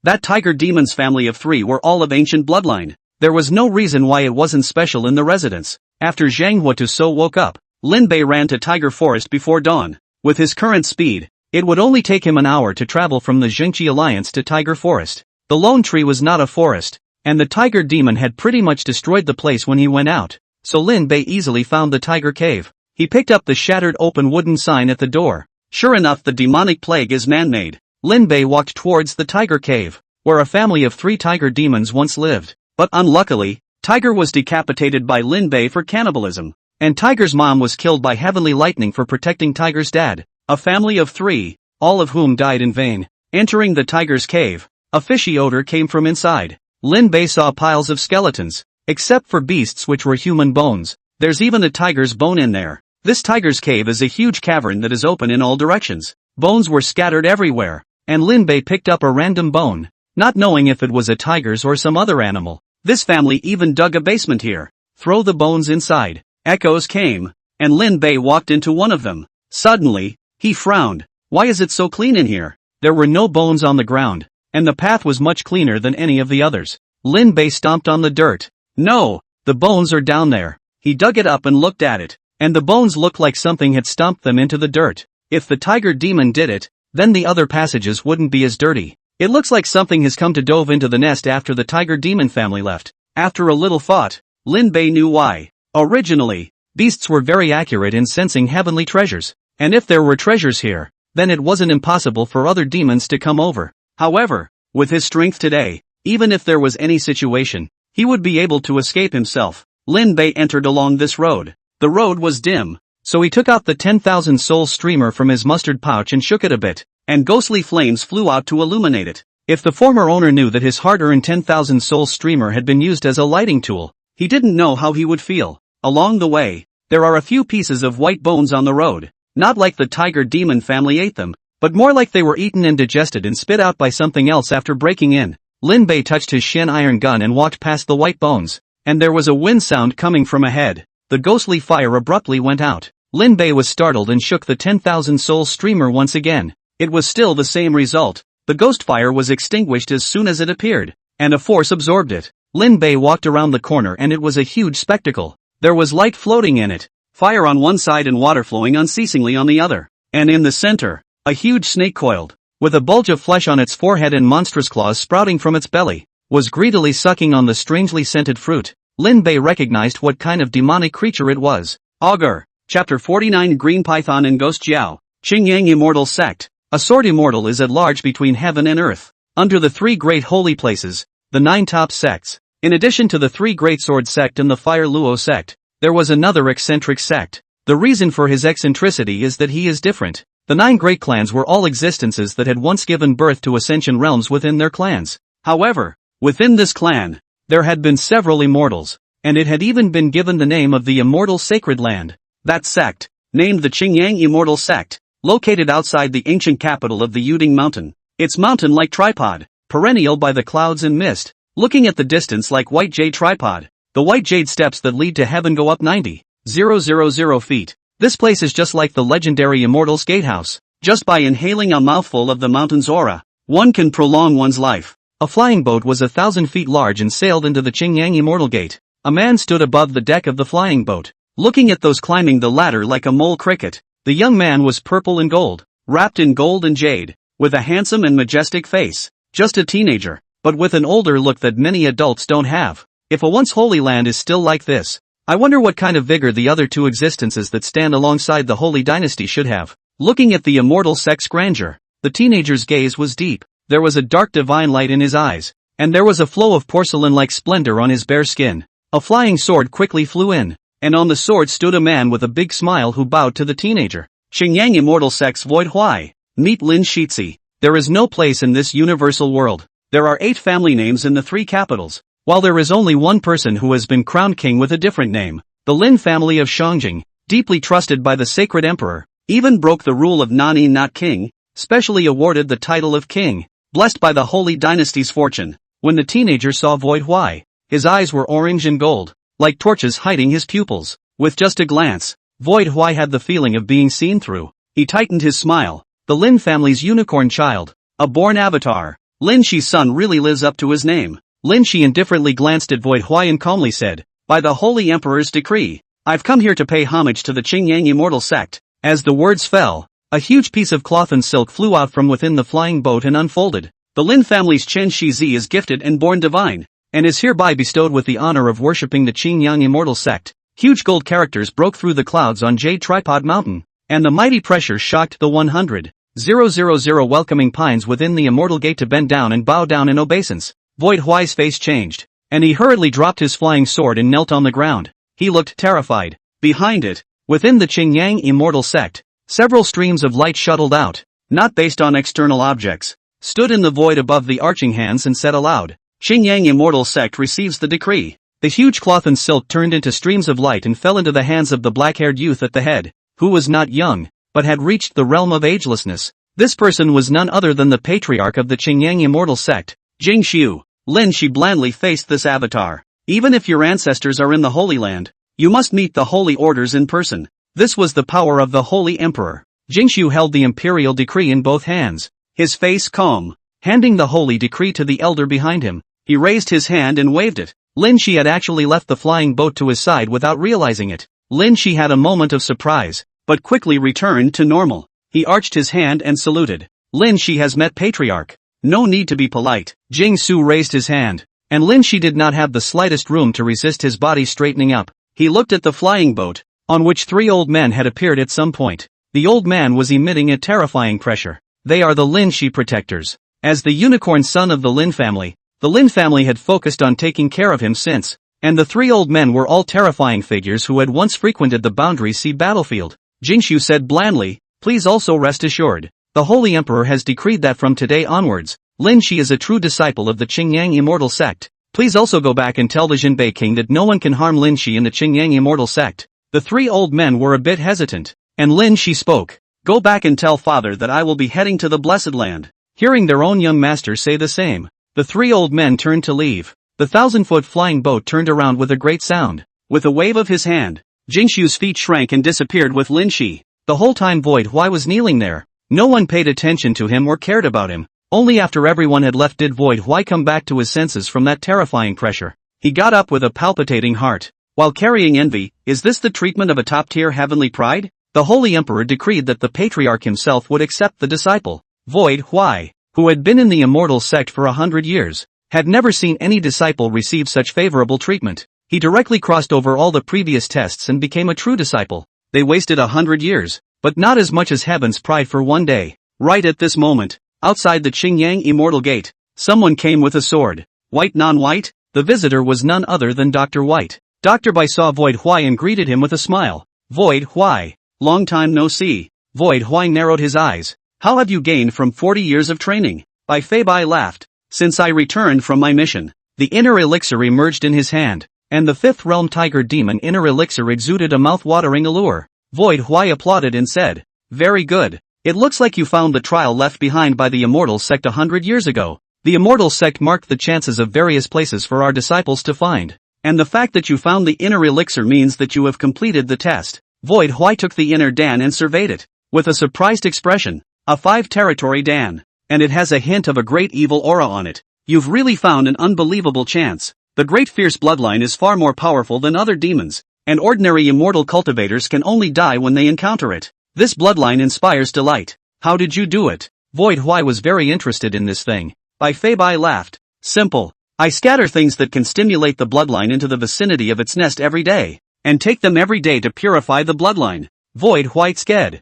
That tiger demon's family of 3 were all of ancient bloodline. There was no reason why it wasn't special in the residence. After Zhang Huatu woke up, Lin Bei ran to Tiger Forest before dawn. With his current speed, it would only take him an hour to travel from the Jingqi Alliance to Tiger Forest. The lone tree was not a forest, and the tiger demon had pretty much destroyed the place when he went out, so Lin Bei easily found the tiger cave. He picked up the shattered open wooden sign at the door. Sure enough, the demonic plague is man-made. Lin Bei walked towards the tiger cave, where a family of 3 tiger demons once lived. But unluckily, Tiger was decapitated by Lin Bei for cannibalism, and Tiger's mom was killed by heavenly lightning for protecting Tiger's dad. A family of 3, all of whom died in vain. Entering the tiger's cave, a fishy odor came from inside. Lin Bei saw piles of skeletons, except for beasts which were human bones. There's even a tiger's bone in there. This tiger's cave is a huge cavern that is open in all directions. Bones were scattered everywhere, and Lin Bei picked up a random bone, not knowing if it was a tiger's or some other animal. This family even dug a basement here. Throw the bones inside. Echoes came, and Lin Bei walked into one of them. Suddenly, he frowned. Why is it so clean in here? There were no bones on the ground, and the path was much cleaner than any of the others. Lin Bei stomped on the dirt. No, the bones are down there. He dug it up and looked at it, and the bones looked like something had stomped them into the dirt. If the tiger demon did it, then the other passages wouldn't be as dirty. It looks like something has come to dove into the nest after the tiger demon family left. After a little thought, Lin Bei knew why. Originally, beasts were very accurate in sensing heavenly treasures, and if there were treasures here, then it wasn't impossible for other demons to come over. However, with his strength today, even if there was any situation, he would be able to escape himself. Lin Bei entered along this road. The road was dim, so he took out the 10,000 soul streamer from his mustard pouch and shook it a bit, and ghostly flames flew out to illuminate it. If the former owner knew that his hard-earned 10,000 soul streamer had been used as a lighting tool, he didn't know how he would feel. Along the way, there are a few pieces of white bones on the road, not like the tiger demon family ate them, but more like they were eaten and digested and spit out by something else after breaking in. Lin Bei touched his shin iron gun and walked past the white bones, and there was a wind sound coming from ahead. The ghostly fire abruptly went out. Lin Bei was startled and shook the 10,000 soul streamer once again. It was still the same result. The ghost fire was extinguished as soon as it appeared, and a force absorbed it. Lin Bei walked around the corner and it was a huge spectacle. There was light floating in it, fire on one side and water flowing unceasingly on the other, and in the center, a huge snake coiled. with a bulge of flesh on its forehead and monstrous claws sprouting from its belly, was greedily sucking on the strangely scented fruit. Lin Bei recognized what kind of demonic creature it was. Augur. Chapter 49 Green Python and Ghost Jiao. Qingyang Immortal Sect. A sword immortal is at large between heaven and earth. Under the three great holy places, the 9 top sects. In addition to the 3 great sword sect and the fire Luo sect, there was another eccentric sect. The reason for his eccentricity is that he is different. The 9 great clans were all existences that had once given birth to ascension realms within their clans. However, within this clan, there had been several immortals, and it had even been given the name of the Immortal Sacred Land. That sect, named the Qingyang Immortal Sect, located outside the ancient capital of the Yuding Mountain. Its mountain-like tripod, perennial by the clouds and mist, looking at the distance like white jade tripod. The white jade steps that lead to heaven go up 90,000 feet. This place is just like the legendary Immortal's Gatehouse. Just by inhaling a mouthful of the mountain's aura, one can prolong one's life. A flying boat was 1,000 feet large and sailed into the Qingyang Immortal Gate. A man stood above the deck of the flying boat, looking at those climbing the ladder like a mole cricket. The young man was purple and gold, wrapped in gold and jade, with a handsome and majestic face. Just a teenager, but with an older look that many adults don't have. If a once holy land is still like this, I wonder what kind of vigor the other 2 existences that stand alongside the holy dynasty should have. Looking at the immortal sect's grandeur, the teenager's gaze was deep. There was a dark divine light in his eyes, and there was a flow of porcelain-like splendor on his bare skin. A flying sword quickly flew in, and on the sword stood a man with a big smile who bowed to the teenager. Qingyang Immortal Sect's Void Huai. Meet Lin Shizi. There is no place in this universal world. There are 8 family names in the 3 capitals, while there is only one person who has been crowned king with a different name. The Lin family of Shangjing, deeply trusted by the sacred emperor, even broke the rule of Nani not king, specially awarded the title of king, blessed by the holy dynasty's fortune. When the teenager saw Void Huai, his eyes were orange and gold, like torches hiding his pupils. With just a glance, Void Huai had the feeling of being seen through. He tightened his smile. The Lin family's unicorn child, a born avatar. Lin Shi's son really lives up to his name. Lin Shi indifferently glanced at Void Huai and calmly said, "By the holy emperor's decree, I've come here to pay homage to the Qingyang Immortal Sect." As the words fell, a huge piece of cloth and silk flew out from within the flying boat and unfolded. The Lin family's Chen Shizi is gifted and born divine, and is hereby bestowed with the honor of worshipping the Qingyang Immortal Sect. Huge gold characters broke through the clouds on Jade Tripod Mountain, and the mighty pressure shocked the 100,000 welcoming pines within the Immortal Gate to bend down and bow down in obeisance. Void Huai's face changed, and he hurriedly dropped his flying sword and knelt on the ground. He looked terrified. Behind it, within the Qingyang Immortal Sect, several streams of light shuttled out, not based on external objects, stood in the void above the arching hands and said aloud, "Qingyang Immortal Sect receives the decree." The huge cloth and silk turned into streams of light and fell into the hands of the black-haired youth at the head, who was not young, but had reached the realm of agelessness. This person was none other than the patriarch of the Qingyang Immortal Sect, Jing Xiu. Lin Shi blandly faced this avatar. "Even if your ancestors are in the Holy Land, you must meet the holy orders in person." This was the power of the Holy Emperor. Jing Xiu held the imperial decree in both hands, his face calm. Handing the holy decree to the elder behind him, he raised his hand and waved it. Lin Shi had actually left the flying boat to his side without realizing it. Lin Shi had a moment of surprise, but quickly returned to normal. He arched his hand and saluted. "Lin Shi has met Patriarch. No need to be polite." Jing Su raised his hand, and Lin Shi did not have the slightest room to resist his body straightening up. He looked at the flying boat, on which 3 old men had appeared at some point. The old man was emitting a terrifying pressure. They are the Lin Shi protectors. As the unicorn son of the Lin family had focused on taking care of him since, and the 3 old men were all terrifying figures who had once frequented the Boundary Sea battlefield. Jingshu said blandly, "Please also rest assured, the Holy Emperor has decreed that from today onwards, Lin Shi is a true disciple of the Qingyang Immortal Sect. Please also go back and tell the Jinbei King that no one can harm Lin Shi in the Qingyang Immortal Sect." The 3 old men were a bit hesitant, and Lin Shi spoke. "Go back and tell father that I will be heading to the Blessed Land." Hearing their own young master say the same, the 3 old men turned to leave. The 1,000-foot flying boat turned around with a great sound. With a wave of his hand, Jingshu's feet shrank and disappeared with Lin Shi. The whole time Void Huai was kneeling there. No one paid attention to him or cared about him. Only after everyone had left did Void Huai come back to his senses from that terrifying pressure. He got up with a palpitating heart, while carrying envy. Is this the treatment of a top-tier heavenly pride? The Holy Emperor decreed that the Patriarch himself would accept the disciple. Void Hwai, who had been in the immortal sect for 100 years, had never seen any disciple receive such favorable treatment. He directly crossed over all the previous tests and became a true disciple. They wasted 100 years, but not as much as heaven's pride for one day. Right at this moment, outside the Qingyang Immortal Gate, someone came with a sword. White non-white? The visitor was none other than Dr. White. Dr. Bai saw Void Hwai and greeted him with a smile. Void Hwai, long time no see. Void Hwai narrowed his eyes. How have you gained from 40 years of training? Bai Fei Bai laughed. Since I returned from my mission. The inner elixir emerged in his hand, and the fifth realm tiger demon inner elixir exuded a mouth-watering allure. Void Hwai applauded and said, very good. It looks like you found the trial left behind by the immortal sect 100 years ago. The immortal sect marked the chances of various places for our disciples to find. And the fact that you found the inner elixir means that you have completed the test. Void Hwai took the inner Dan and surveyed it. With a surprised expression. A 5-territory Dan. And it has a hint of a great evil aura on it. You've really found an unbelievable chance. The great fierce bloodline is far more powerful than other demons, and ordinary immortal cultivators can only die when they encounter it. This bloodline inspires delight. How did you do it? Void Hwai was very interested in this thing. Bai Fei Bai laughed. Simple. I scatter things that can stimulate the bloodline into the vicinity of its nest every day, and take them every day to purify the bloodline. Void Hwai sked.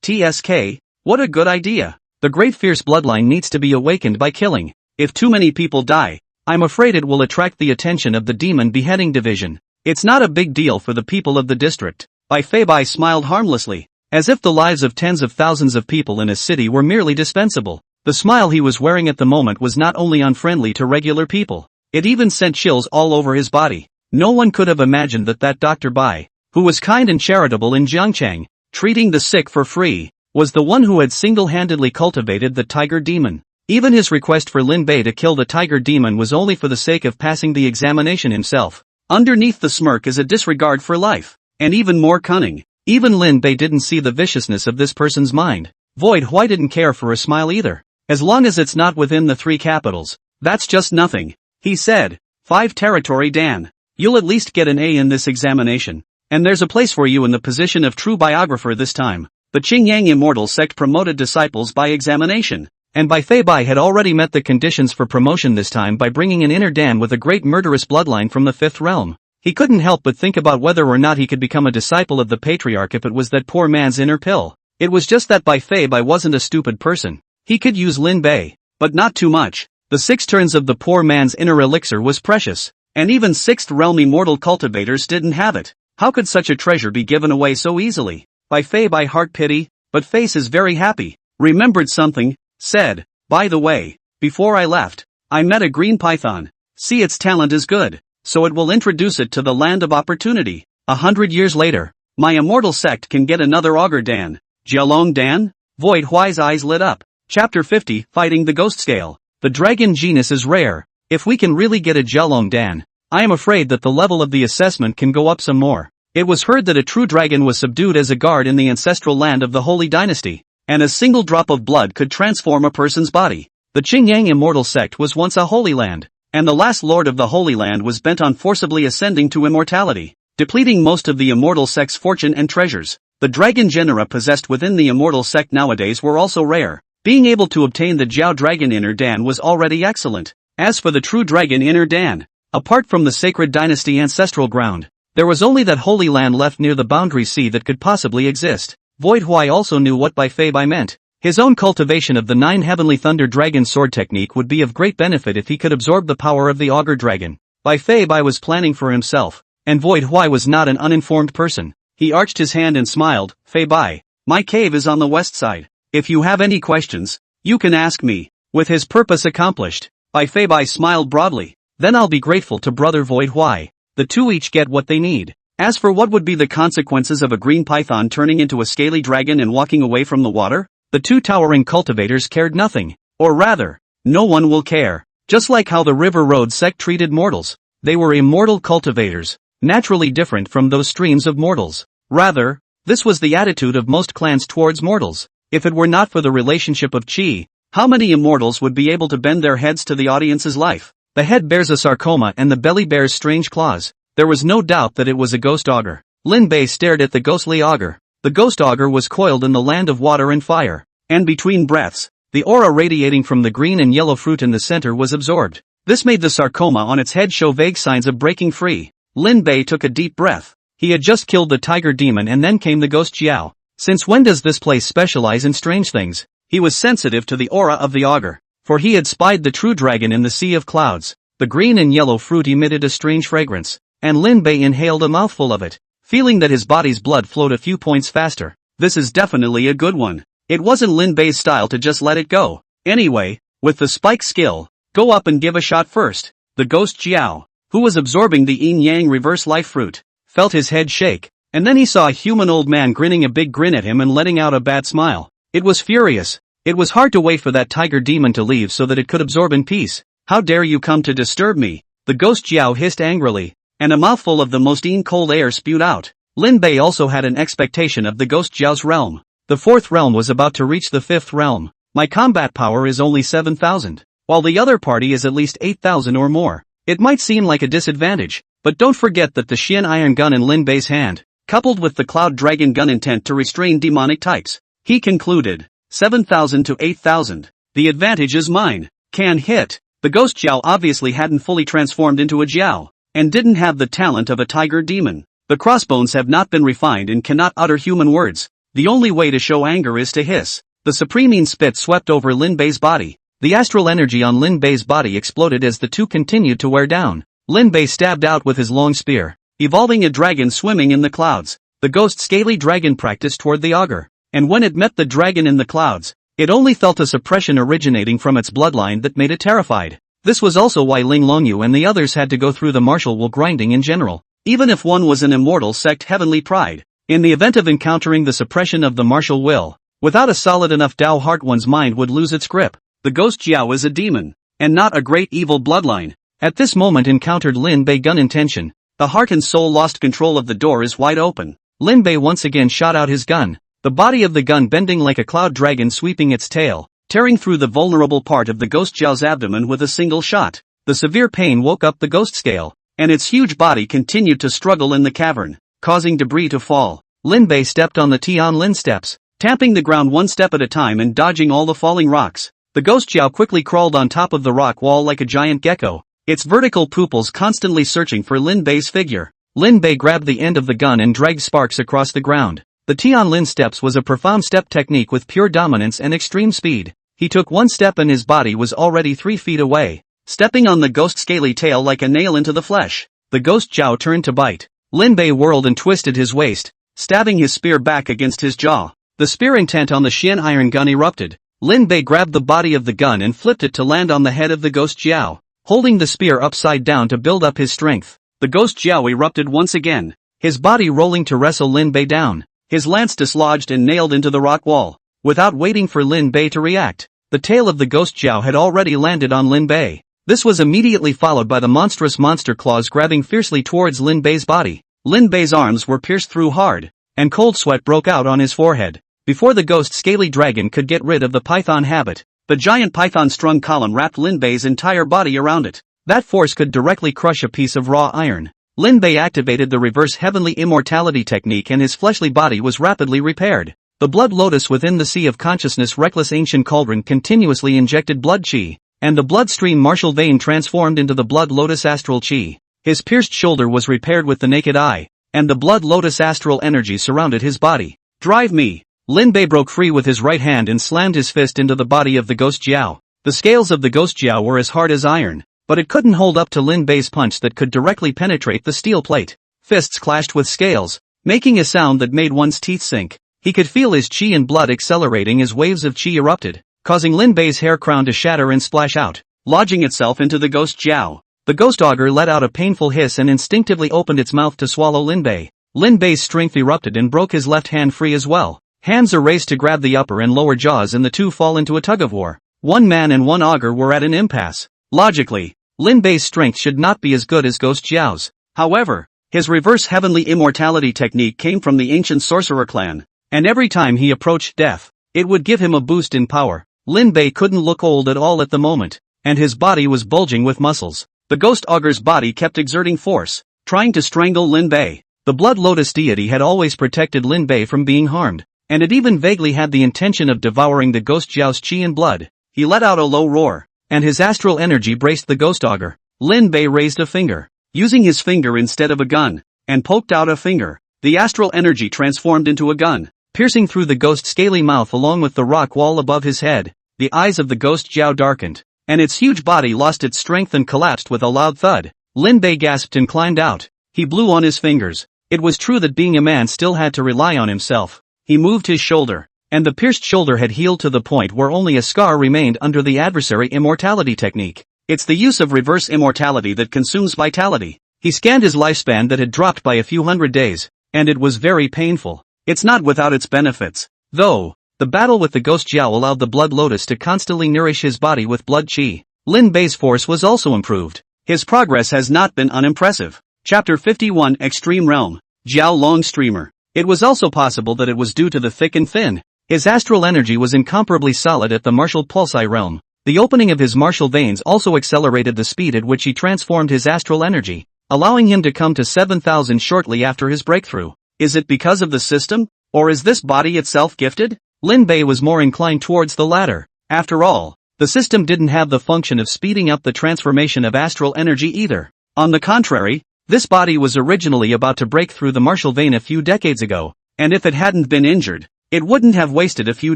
TSK, what a good idea. The great fierce bloodline needs to be awakened by killing. If too many people die, I'm afraid it will attract the attention of the demon beheading division. It's not a big deal for the people of the district. Bai Fei Bai smiled harmlessly, as if the lives of tens of thousands of people in a city were merely dispensable. The smile he was wearing at the moment was not only unfriendly to regular people, it even sent chills all over his body. No one could have imagined that Dr. Bai, who was kind and charitable in Jiangchang, treating the sick for free, was the one who had single-handedly cultivated the tiger demon. Even his request for Lin Bei to kill the tiger demon was only for the sake of passing the examination himself. Underneath the smirk is a disregard for life, and even more cunning. Even Lin Bei didn't see the viciousness of this person's mind. Void Hwai didn't care for a smile either. As long as it's not within the 3 capitals, that's just nothing. He said, 5-territory Dan. You'll at least get an A in this examination. And there's a place for you in the position of true biographer this time. The Qingyang Immortal Sect promoted disciples by examination. And Bai Fei Bai had already met the conditions for promotion this time by bringing an inner Dan with a great murderous bloodline from the 5th realm. He couldn't help but think about whether or not he could become a disciple of the patriarch if it was that poor man's inner pill. It was just that Bai Fei Bai wasn't a stupid person. He could use Lin Bei, but not too much. The 6 turns of the poor man's inner elixir was precious, and even 6th realm immortal cultivators didn't have it. How could such a treasure be given away so easily? Bai Fei Bai heart pity, but face is very happy. Remembered something. Said, by the way, before I left, I met a green python. See, its talent is good, so it will introduce it to the land of opportunity. 100 years later, my immortal sect can get another augur Dan. Jialong Dan? Void Hwai's eyes lit up. Chapter 50, Fighting the Ghost Scale. The dragon genus is rare. If we can really get a Jialong Dan, I am afraid that the level of the assessment can go up some more. It was heard that a true dragon was subdued as a guard in the ancestral land of the Holy Dynasty, and a single drop of blood could transform a person's body. The Qingyang Immortal Sect was once a holy land, and the last lord of the Holy Land was bent on forcibly ascending to immortality, depleting most of the immortal sect's fortune and treasures. The dragon genera possessed within the immortal sect nowadays were also rare. Being able to obtain the Jiao Dragon Inner Dan was already excellent. As for the true Dragon Inner Dan, apart from the sacred dynasty ancestral ground, there was only that holy land left near the boundary sea that could possibly exist. Void Hwai also knew what Bai Fei Bai meant. His own cultivation of the 9 Heavenly Thunder Dragon Sword technique would be of great benefit if he could absorb the power of the Augur Dragon. Bai Fei Bai was planning for himself, and Void Hwai was not an uninformed person. He arched his hand and smiled. Fei Bai, my cave is on the west side. If you have any questions, you can ask me. With his purpose accomplished, Bai Fei Bai smiled broadly. Then I'll be grateful to brother Void Hwai. The two each get what they need. As for what would be the consequences of a green python turning into a scaly dragon and walking away from the water, the 2 towering cultivators cared nothing. Or rather, no one will care. Just like how the River Road sect treated mortals. They were immortal cultivators, naturally different from those streams of mortals. Rather, this was the attitude of most clans towards mortals. If it were not for the relationship of qi, how many immortals would be able to bend their heads to the audience's life? The head bears a sarcoma and the belly bears strange claws. There was no doubt that it was a ghost augur. Lin Bei stared at the ghostly augur. The ghost augur was coiled in the land of water and fire, and between breaths, the aura radiating from the green and yellow fruit in the center was absorbed. This made the sarcoma on its head show vague signs of breaking free. Lin Bei took a deep breath. He had just killed the tiger demon and then came the ghost Jiao. Since when does this place specialize in strange things? He was sensitive to the aura of the augur, for he had spied the true dragon in the sea of clouds. The green and yellow fruit emitted a strange fragrance, and Lin Bei inhaled a mouthful of it, feeling that his body's blood flowed a few points faster. This is definitely a good one. It wasn't Lin Bei's style to just let it go. Anyway, with the spike skill, go up and give a shot first. The ghost Jiao, who was absorbing the yin-yang reverse life fruit, felt his head shake, and then he saw a human old man grinning a big grin at him and letting out a bad smile. It was furious. It was hard to wait for that tiger demon to leave so that it could absorb in peace. How dare you come to disturb me? The ghost Jiao hissed angrily, and a mouthful of the most cold air spewed out. Lin Bei also had an expectation of the ghost Jiao's realm. The fourth realm was about to reach the fifth realm. My combat power is only 7,000, while the other party is at least 8,000 or more. It might seem like a disadvantage, but don't forget that the Xian iron gun in Lin Bei's hand, coupled with the cloud dragon gun intent to restrain demonic types. He concluded, 7,000 to 8,000. The advantage is mine. Can hit. The ghost Jiao obviously hadn't fully transformed into a Jiao, and didn't have the talent of a tiger demon. The crossbones have not been refined and cannot utter human words. The only way to show anger is to hiss. The supreme spit swept over Lin Bei's body. The astral energy on Lin Bei's body exploded as the two continued to wear down. Lin Bei stabbed out with his long spear, evolving a dragon swimming in the clouds. The ghost scaly dragon practiced toward the augur, and when it met the dragon in the clouds, it only felt a suppression originating from its bloodline that made it terrified. This was also why Ling Longyu and the others had to go through the martial will grinding in general, even if one was an immortal sect heavenly pride. In the event of encountering the suppression of the martial will, without a solid enough Dao heart one's mind would lose its grip. The ghost Jiao is a demon, and not a great evil bloodline. At this moment encountered Lin Bei gun intention. The heart and soul lost control of the door is wide open. Lin Bei once again shot out his gun, the body of the gun bending like a cloud dragon sweeping its tail, tearing through the vulnerable part of the ghost Jiao's abdomen with a single shot. The severe pain woke up the ghost scale, and its huge body continued to struggle in the cavern, causing debris to fall. Lin Bei stepped on the Tianlin steps, tamping the ground one step at a time and dodging all the falling rocks. The ghost Jiao quickly crawled on top of the rock wall like a giant gecko, its vertical pupils constantly searching for Lin Bei's figure. Lin Bei grabbed the end of the gun and dragged sparks across the ground. The Tianlin steps was a profound step technique with pure dominance and extreme speed. He took one step and his body was already 3 feet away, stepping on the ghost scaly tail like a nail into the flesh. The ghost Jiao turned to bite. Lin Bei whirled and twisted his waist, stabbing his spear back against his jaw. The spear intent on the Xian iron gun erupted. Lin Bei grabbed the body of the gun and flipped it to land on the head of the ghost Jiao, holding the spear upside down to build up his strength. The ghost Jiao erupted once again, his body rolling to wrestle Lin Bei down, his lance dislodged and nailed into the rock wall. Without waiting for Lin Bei to react, the tail of the ghost Jiao had already landed on Lin Bei. This was immediately followed by the monstrous monster claws grabbing fiercely towards Lin Bei's body. Lin Bei's arms were pierced through hard, and cold sweat broke out on his forehead. Before the ghost scaly dragon could get rid of the python habit, the giant python strung column wrapped Lin Bei's entire body around it. That force could directly crush a piece of raw iron. Lin Bei activated the reverse heavenly immortality technique and his fleshly body was rapidly repaired. The blood lotus within the sea of consciousness reckless ancient cauldron continuously injected blood chi, and the bloodstream martial vein transformed into the blood lotus astral chi. His pierced shoulder was repaired with the naked eye, and the blood lotus astral energy surrounded his body. Drive me! Lin Bei broke free with his right hand and slammed his fist into the body of the ghost Jiao. The scales of the ghost Jiao were as hard as iron, but it couldn't hold up to Lin Bei's punch that could directly penetrate the steel plate. Fists clashed with scales, making a sound that made one's teeth sink. He could feel his chi and blood accelerating as waves of chi erupted, causing Lin Bei's hair crown to shatter and splash out, lodging itself into the ghost Jiao. The ghost augur let out a painful hiss and instinctively opened its mouth to swallow Lin Bei. Lin Bei's strength erupted and broke his left hand free as well. Hands are raised to grab the upper and lower jaws and the two fall into a tug-of-war. One man and one augur were at an impasse. Logically, Lin Bei's strength should not be as good as Ghost Jiao's. However, his reverse heavenly immortality technique came from the ancient sorcerer clan, and every time he approached death, it would give him a boost in power. Lin Bei couldn't look old at all at the moment, and his body was bulging with muscles. The ghost augur's body kept exerting force, trying to strangle Lin Bei. The blood lotus deity had always protected Lin Bei from being harmed, and it even vaguely had the intention of devouring the ghost Jiao's chi and blood. He let out a low roar, and his astral energy braced the ghost auger. Lin Bei raised a finger, using his finger instead of a gun, and poked out a finger. The astral energy transformed into a gun, piercing through the ghost's scaly mouth along with the rock wall above his head. The eyes of the ghost Jiao darkened, and its huge body lost its strength and collapsed with a loud thud. Lin Bei gasped and climbed out. He blew on his fingers. It was true that being a man still had to rely on himself. He moved his shoulder, and the pierced shoulder had healed to the point where only a scar remained under the adversary immortality technique. It's the use of reverse immortality that consumes vitality. He scanned his lifespan that had dropped by a few hundred days, and it was very painful. It's not without its benefits, though. The battle with the ghost Jiao allowed the blood lotus to constantly nourish his body with blood qi. Lin Bei's force was also improved. His progress has not been unimpressive. Chapter 51 Extreme Realm. Jiao Long Streamer. It was also possible that it was due to the thick and thin. His astral energy was incomparably solid at the martial pulsi realm. The opening of his martial veins also accelerated the speed at which he transformed his astral energy, allowing him to come to 7,000 shortly after his breakthrough. Is it because of the system, or is this body itself gifted? Lin Bei was more inclined towards the latter. After all, the system didn't have the function of speeding up the transformation of astral energy either. On the contrary, this body was originally about to break through the martial vein a few decades ago, and if it hadn't been injured, it wouldn't have wasted a few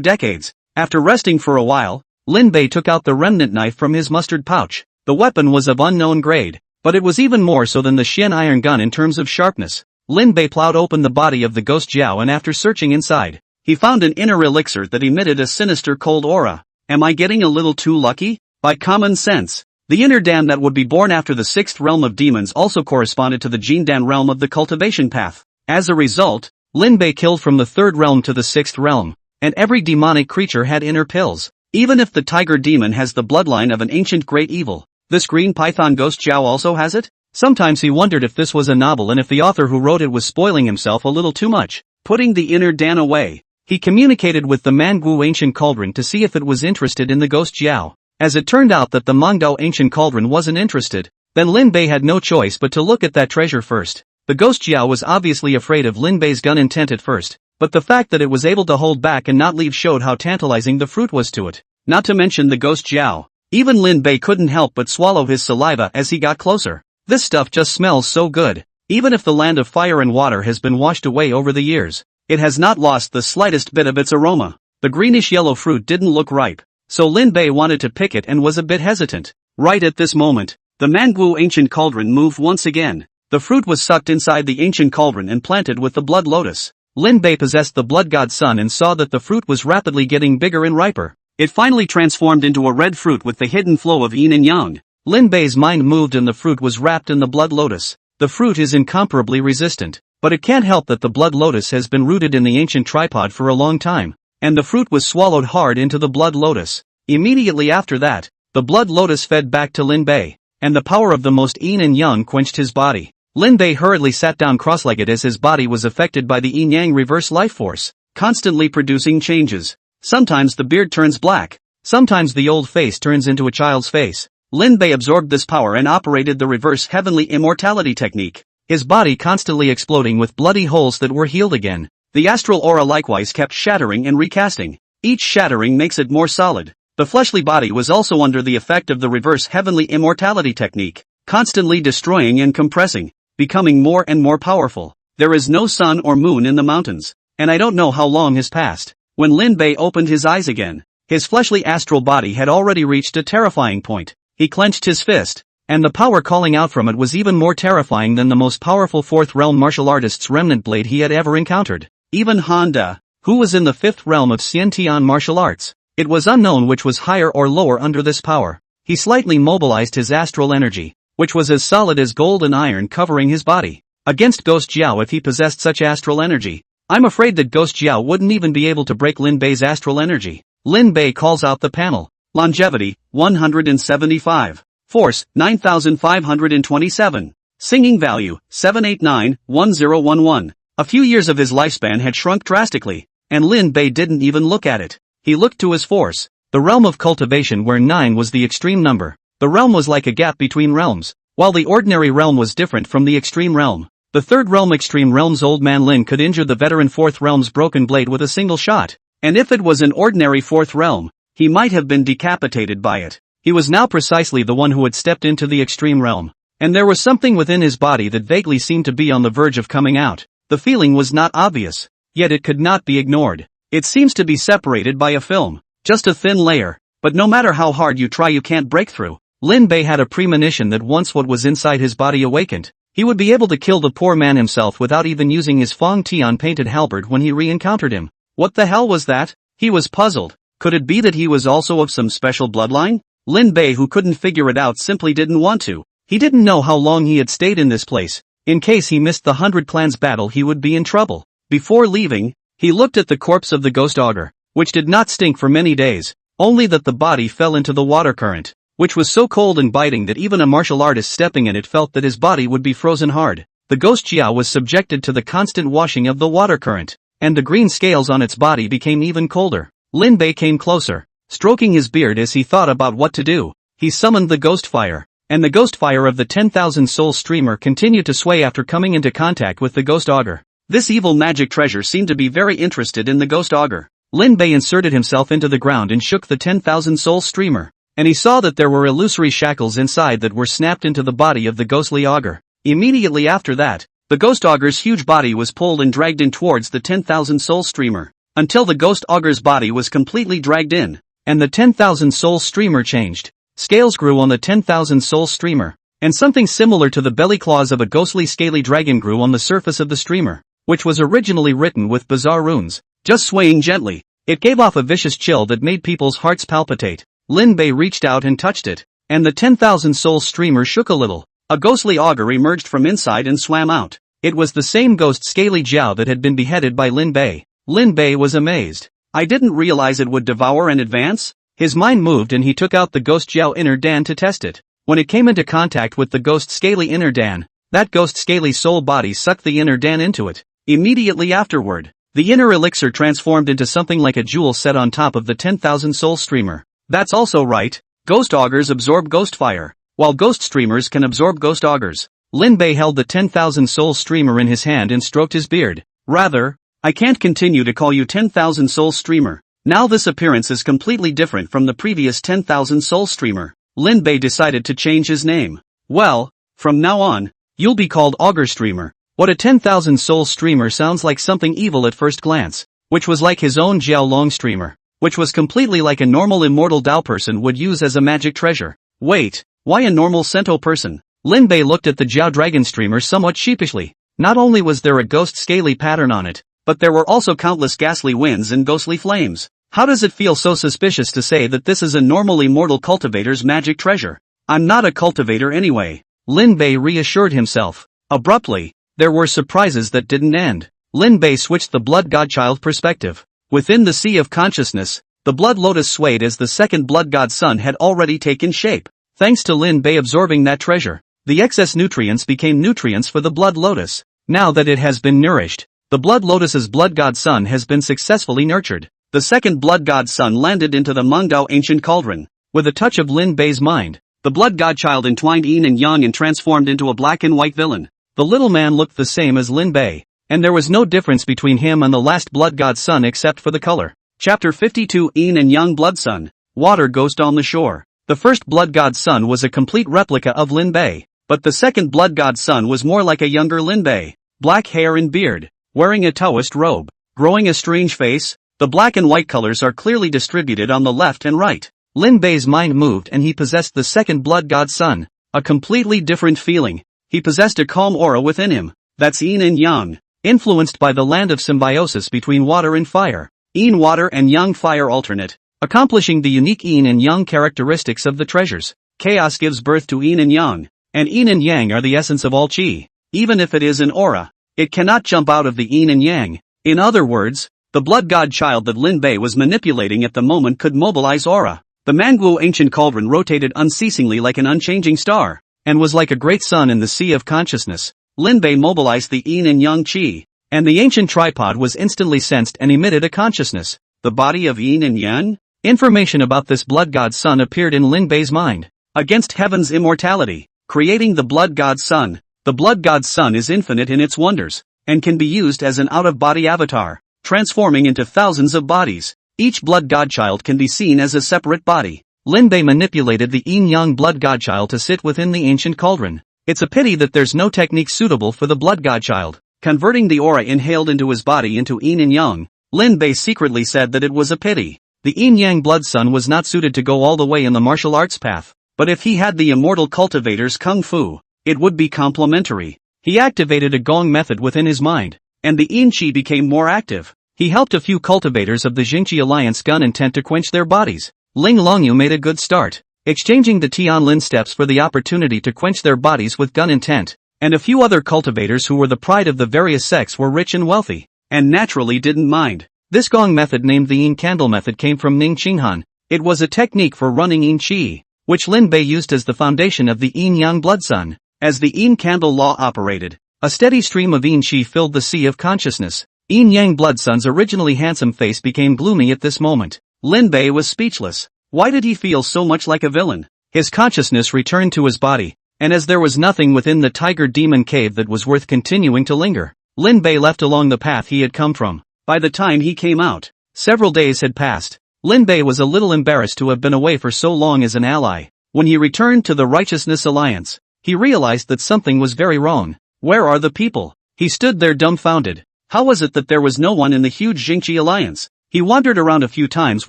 decades. After resting for a while, Lin Bei took out the remnant knife from his mustard pouch. The weapon was of unknown grade, but it was even more so than the Xian iron gun in terms of sharpness. Lin Bei plowed open the body of the ghost Jiao, and after searching inside, he found an inner elixir that emitted a sinister cold aura. Am I getting a little too lucky? By common sense, the inner Dan that would be born after the sixth realm of demons also corresponded to the Jin Dan realm of the cultivation path. As a result, Lin Bei killed from the third realm to the sixth realm, and every demonic creature had inner pills. Even if the tiger demon has the bloodline of an ancient great evil, this green python ghost Jiao also has it? Sometimes he wondered if this was a novel and if the author who wrote it was spoiling himself a little too much. Putting the inner Dan away, he communicated with the manhwa ancient cauldron to see if it was interested in the ghost Jiao. As it turned out that the manga ancient cauldron wasn't interested, then Lin Bei had no choice but to look at that treasure first. The ghost Jiao was obviously afraid of Lin Bei's gun intent at first, but the fact that it was able to hold back and not leave showed how tantalizing the fruit was to it. Not to mention the ghost Jiao. Even Lin Bei couldn't help but swallow his saliva as he got closer. This stuff just smells so good. Even if the land of fire and water has been washed away over the years, it has not lost the slightest bit of its aroma. The greenish-yellow fruit didn't look ripe, so Lin Bei wanted to pick it and was a bit hesitant. Right at this moment, the manhwa ancient cauldron moved once again. The fruit was sucked inside the ancient cauldron and planted with the blood lotus. Lin Bei possessed the blood god sun and saw that the fruit was rapidly getting bigger and riper. It finally transformed into a red fruit with the hidden flow of yin and yang. Lin Bei's mind moved and the fruit was wrapped in the blood lotus. The fruit is incomparably resistant, but it can't help that the blood lotus has been rooted in the ancient tripod for a long time, and the fruit was swallowed hard into the blood lotus. Immediately after that, the blood lotus fed back to Lin Bei, and the power of the most yin and yang quenched his body. Lin Bei hurriedly sat down cross-legged as his body was affected by the yin-yang reverse life force, constantly producing changes. Sometimes the beard turns black, sometimes the old face turns into a child's face. Lin Bei absorbed this power and operated the reverse heavenly immortality technique, his body constantly exploding with bloody holes that were healed again. The astral aura likewise kept shattering and recasting. Each shattering makes it more solid. The fleshly body was also under the effect of the reverse heavenly immortality technique, constantly destroying and compressing, becoming more and more powerful. There is no sun or moon in the mountains, and I don't know how long has passed. When Lin Bei opened his eyes again, his fleshly astral body had already reached a terrifying point. He clenched his fist, and the power calling out from it was even more terrifying than the most powerful fourth realm martial artist's remnant blade he had ever encountered. Even Han Da, who was in the fifth realm of Xiantian martial arts, it was unknown which was higher or lower under this power. He slightly mobilized his astral energy, which was as solid as gold and iron covering his body, against Ghost Jiao if he possessed such astral energy. I'm afraid that Ghost Jiao wouldn't even be able to break Lin Bei's astral energy. Lin Bei calls out the panel. Longevity, 175. Force, 9,527. Singing value, 789-1011. A few years of his lifespan had shrunk drastically, and Lin Bei didn't even look at it. He looked to his force, the realm of cultivation where 9 was the extreme number. The realm was like a gap between realms. While the ordinary realm was different from the extreme realm, The third realm Extreme Realm's old man Lin could injure the veteran fourth realm's broken blade with a single shot. And if it was an ordinary fourth realm, he might have been decapitated by it. He was now precisely the one who had stepped into the extreme realm. And there was something within his body that vaguely seemed to be on the verge of coming out. The feeling was not obvious, yet it could not be ignored. It seems to be separated by a film, just a thin layer, but no matter how hard you try you can't break through. Lin Bei had a premonition that once what was inside his body awakened, he would be able to kill the poor man himself without even using his Fong Tian painted halberd when he re-encountered him. What the hell was that? He was puzzled. Could it be that he was also of some special bloodline? Lin Bei, who couldn't figure it out, simply didn't want to. He didn't know how long he had stayed in this place. In case he missed the 100 Clans battle, he would be in trouble. Before leaving, he looked at the corpse of the ghost augur, which did not stink for many days, only that the body fell into the water current, which was so cold and biting that even a martial artist stepping in it felt that his body would be frozen hard. The ghost Jiao was subjected to the constant washing of the water current, and the green scales on its body became even colder. Lin Bei came closer, stroking his beard as he thought about what to do. He summoned the ghost fire, and the ghost fire of the 10,000 soul streamer continued to sway after coming into contact with the ghost augur. This evil magic treasure seemed to be very interested in the ghost augur. Lin Bei inserted himself into the ground and shook the 10,000 soul streamer, and he saw that there were illusory shackles inside that were snapped into the body of the ghostly augur. Immediately after that, the ghost augur's huge body was pulled and dragged in towards the 10,000 soul streamer, until the ghost augur's body was completely dragged in, and the 10,000 soul streamer changed. Scales grew on the 10,000 soul streamer, and something similar to the belly claws of a ghostly scaly dragon grew on the surface of the streamer, which was originally written with bizarre runes. Just swaying gently, it gave off a vicious chill that made people's hearts palpitate. Lin Bei reached out and touched it, and the 10,000 soul streamer shook a little. A ghostly augur emerged from inside and swam out. It was the same ghost scaly Jiao that had been beheaded by Lin Bei. Lin Bei was amazed. I didn't realize it would devour and advance? His mind moved and he took out the ghost Jiao inner Dan to test it. When it came into contact with the ghost scaly inner Dan, that ghost scaly soul body sucked the inner Dan into it. Immediately afterward, the inner elixir transformed into something like a jewel set on top of the 10,000 soul streamer. That's also right. Ghost augurs absorb ghost fire, while ghost streamers can absorb ghost augurs. Lin Bei held the 10,000 soul streamer in his hand and stroked his beard. Rather, I can't continue to call you 10,000 soul streamer. Now this appearance is completely different from the previous 10,000 soul streamer. Lin Bei decided to change his name. Well, from now on, you'll be called Augur Streamer. What a 10,000 soul streamer sounds like something evil at first glance, which was like his own Jiao Long streamer, which was completely like a normal immortal Dao person would use as a magic treasure. Wait, why a normal Sento person? Lin Bei looked at the Jiao Dragon streamer somewhat sheepishly. Not only was there a ghost scaly pattern on it, but there were also countless ghastly winds and ghostly flames. How does it feel so suspicious to say that this is a normal immortal cultivator's magic treasure? I'm not a cultivator anyway. Lin Bei reassured himself. Abruptly, there were surprises that didn't end. Lin Bei switched the blood godchild perspective. Within the sea of consciousness, the blood lotus swayed as the second blood god sun had already taken shape. Thanks to Lin Bei absorbing that treasure, the excess nutrients became nutrients for the blood lotus. Now that it has been nourished, the blood lotus's blood god sun has been successfully nurtured. The second blood god sun landed into the Mengdao ancient cauldron. With a touch of Lin Bei's mind, the blood godchild entwined yin and yang and transformed into a black and white villain. The little man looked the same as Lin Bei, and there was no difference between him and the last blood god sun except for the color. Chapter 52 Yin and Yang Blood Sun. Water Ghost on the Shore. The first blood god sun was a complete replica of Lin Bei, but the second blood god sun was more like a younger Lin Bei. Black hair and beard, wearing a Taoist robe, growing a strange face. The black and white colors are clearly distributed on the left and right. Lin Bei's mind moved and he possessed the second blood god sun. A completely different feeling. He possessed a calm aura within him. That's yin and yang, influenced by the land of symbiosis between water and fire. Yin water and yang fire alternate, accomplishing the unique yin and yang characteristics of the treasures. Chaos gives birth to yin and yang, and yin and yang are the essence of all qi. Even if it is an aura, it cannot jump out of the yin and yang. In other words, the blood god child that Lin Bei was manipulating at the moment could mobilize aura. The Manhwa ancient cauldron rotated unceasingly like an unchanging star, and was like a great sun in the sea of consciousness. Lin Bei mobilized the yin and yang qi, and the ancient tripod was instantly sensed and emitted a consciousness. The body of yin and yang? Information about this blood god sun appeared in Lin Bei's mind. Against heaven's immortality, creating the blood god sun. The blood god's sun is infinite in its wonders, and can be used as an out-of-body avatar, transforming into thousands of bodies. Each blood godchild can be seen as a separate body. Lin Bei manipulated the yin-yang blood godchild to sit within the ancient cauldron. It's a pity that there's no technique suitable for the blood godchild. Converting the aura inhaled into his body into yin and yang, Lin Bei secretly said that it was a pity. The yin-yang blood sun was not suited to go all the way in the martial arts path, but if he had the immortal cultivator's kung fu, it would be complementary. He activated a gong method within his mind, and the yin chi became more active. He helped a few cultivators of the Jingqi Alliance gun intent to quench their bodies. Ling Longyu made a good start, exchanging the Tianlin steps for the opportunity to quench their bodies with gun intent, and a few other cultivators who were the pride of the various sects were rich and wealthy, and naturally didn't mind. This gong method named the yin candle method came from Ning Qinghan. It was a technique for running yin qi, which Lin Bei used as the foundation of the yin-yang blood sun. As the yin candle law operated, a steady stream of yin qi filled the sea of consciousness. Yin-yang blood sun's originally handsome face became gloomy at this moment. Lin Bei was speechless. Why did he feel so much like a villain? His consciousness returned to his body, and as there was nothing within the tiger demon cave that was worth continuing to linger, Lin Bei left along the path he had come from. By the time he came out, several days had passed. Lin Bei was a little embarrassed to have been away for so long as an ally. When he returned to the Righteousness Alliance, he realized that something was very wrong. Where are the people? He stood there dumbfounded. How was it that there was no one in the huge Jingqi Alliance? He wandered around a few times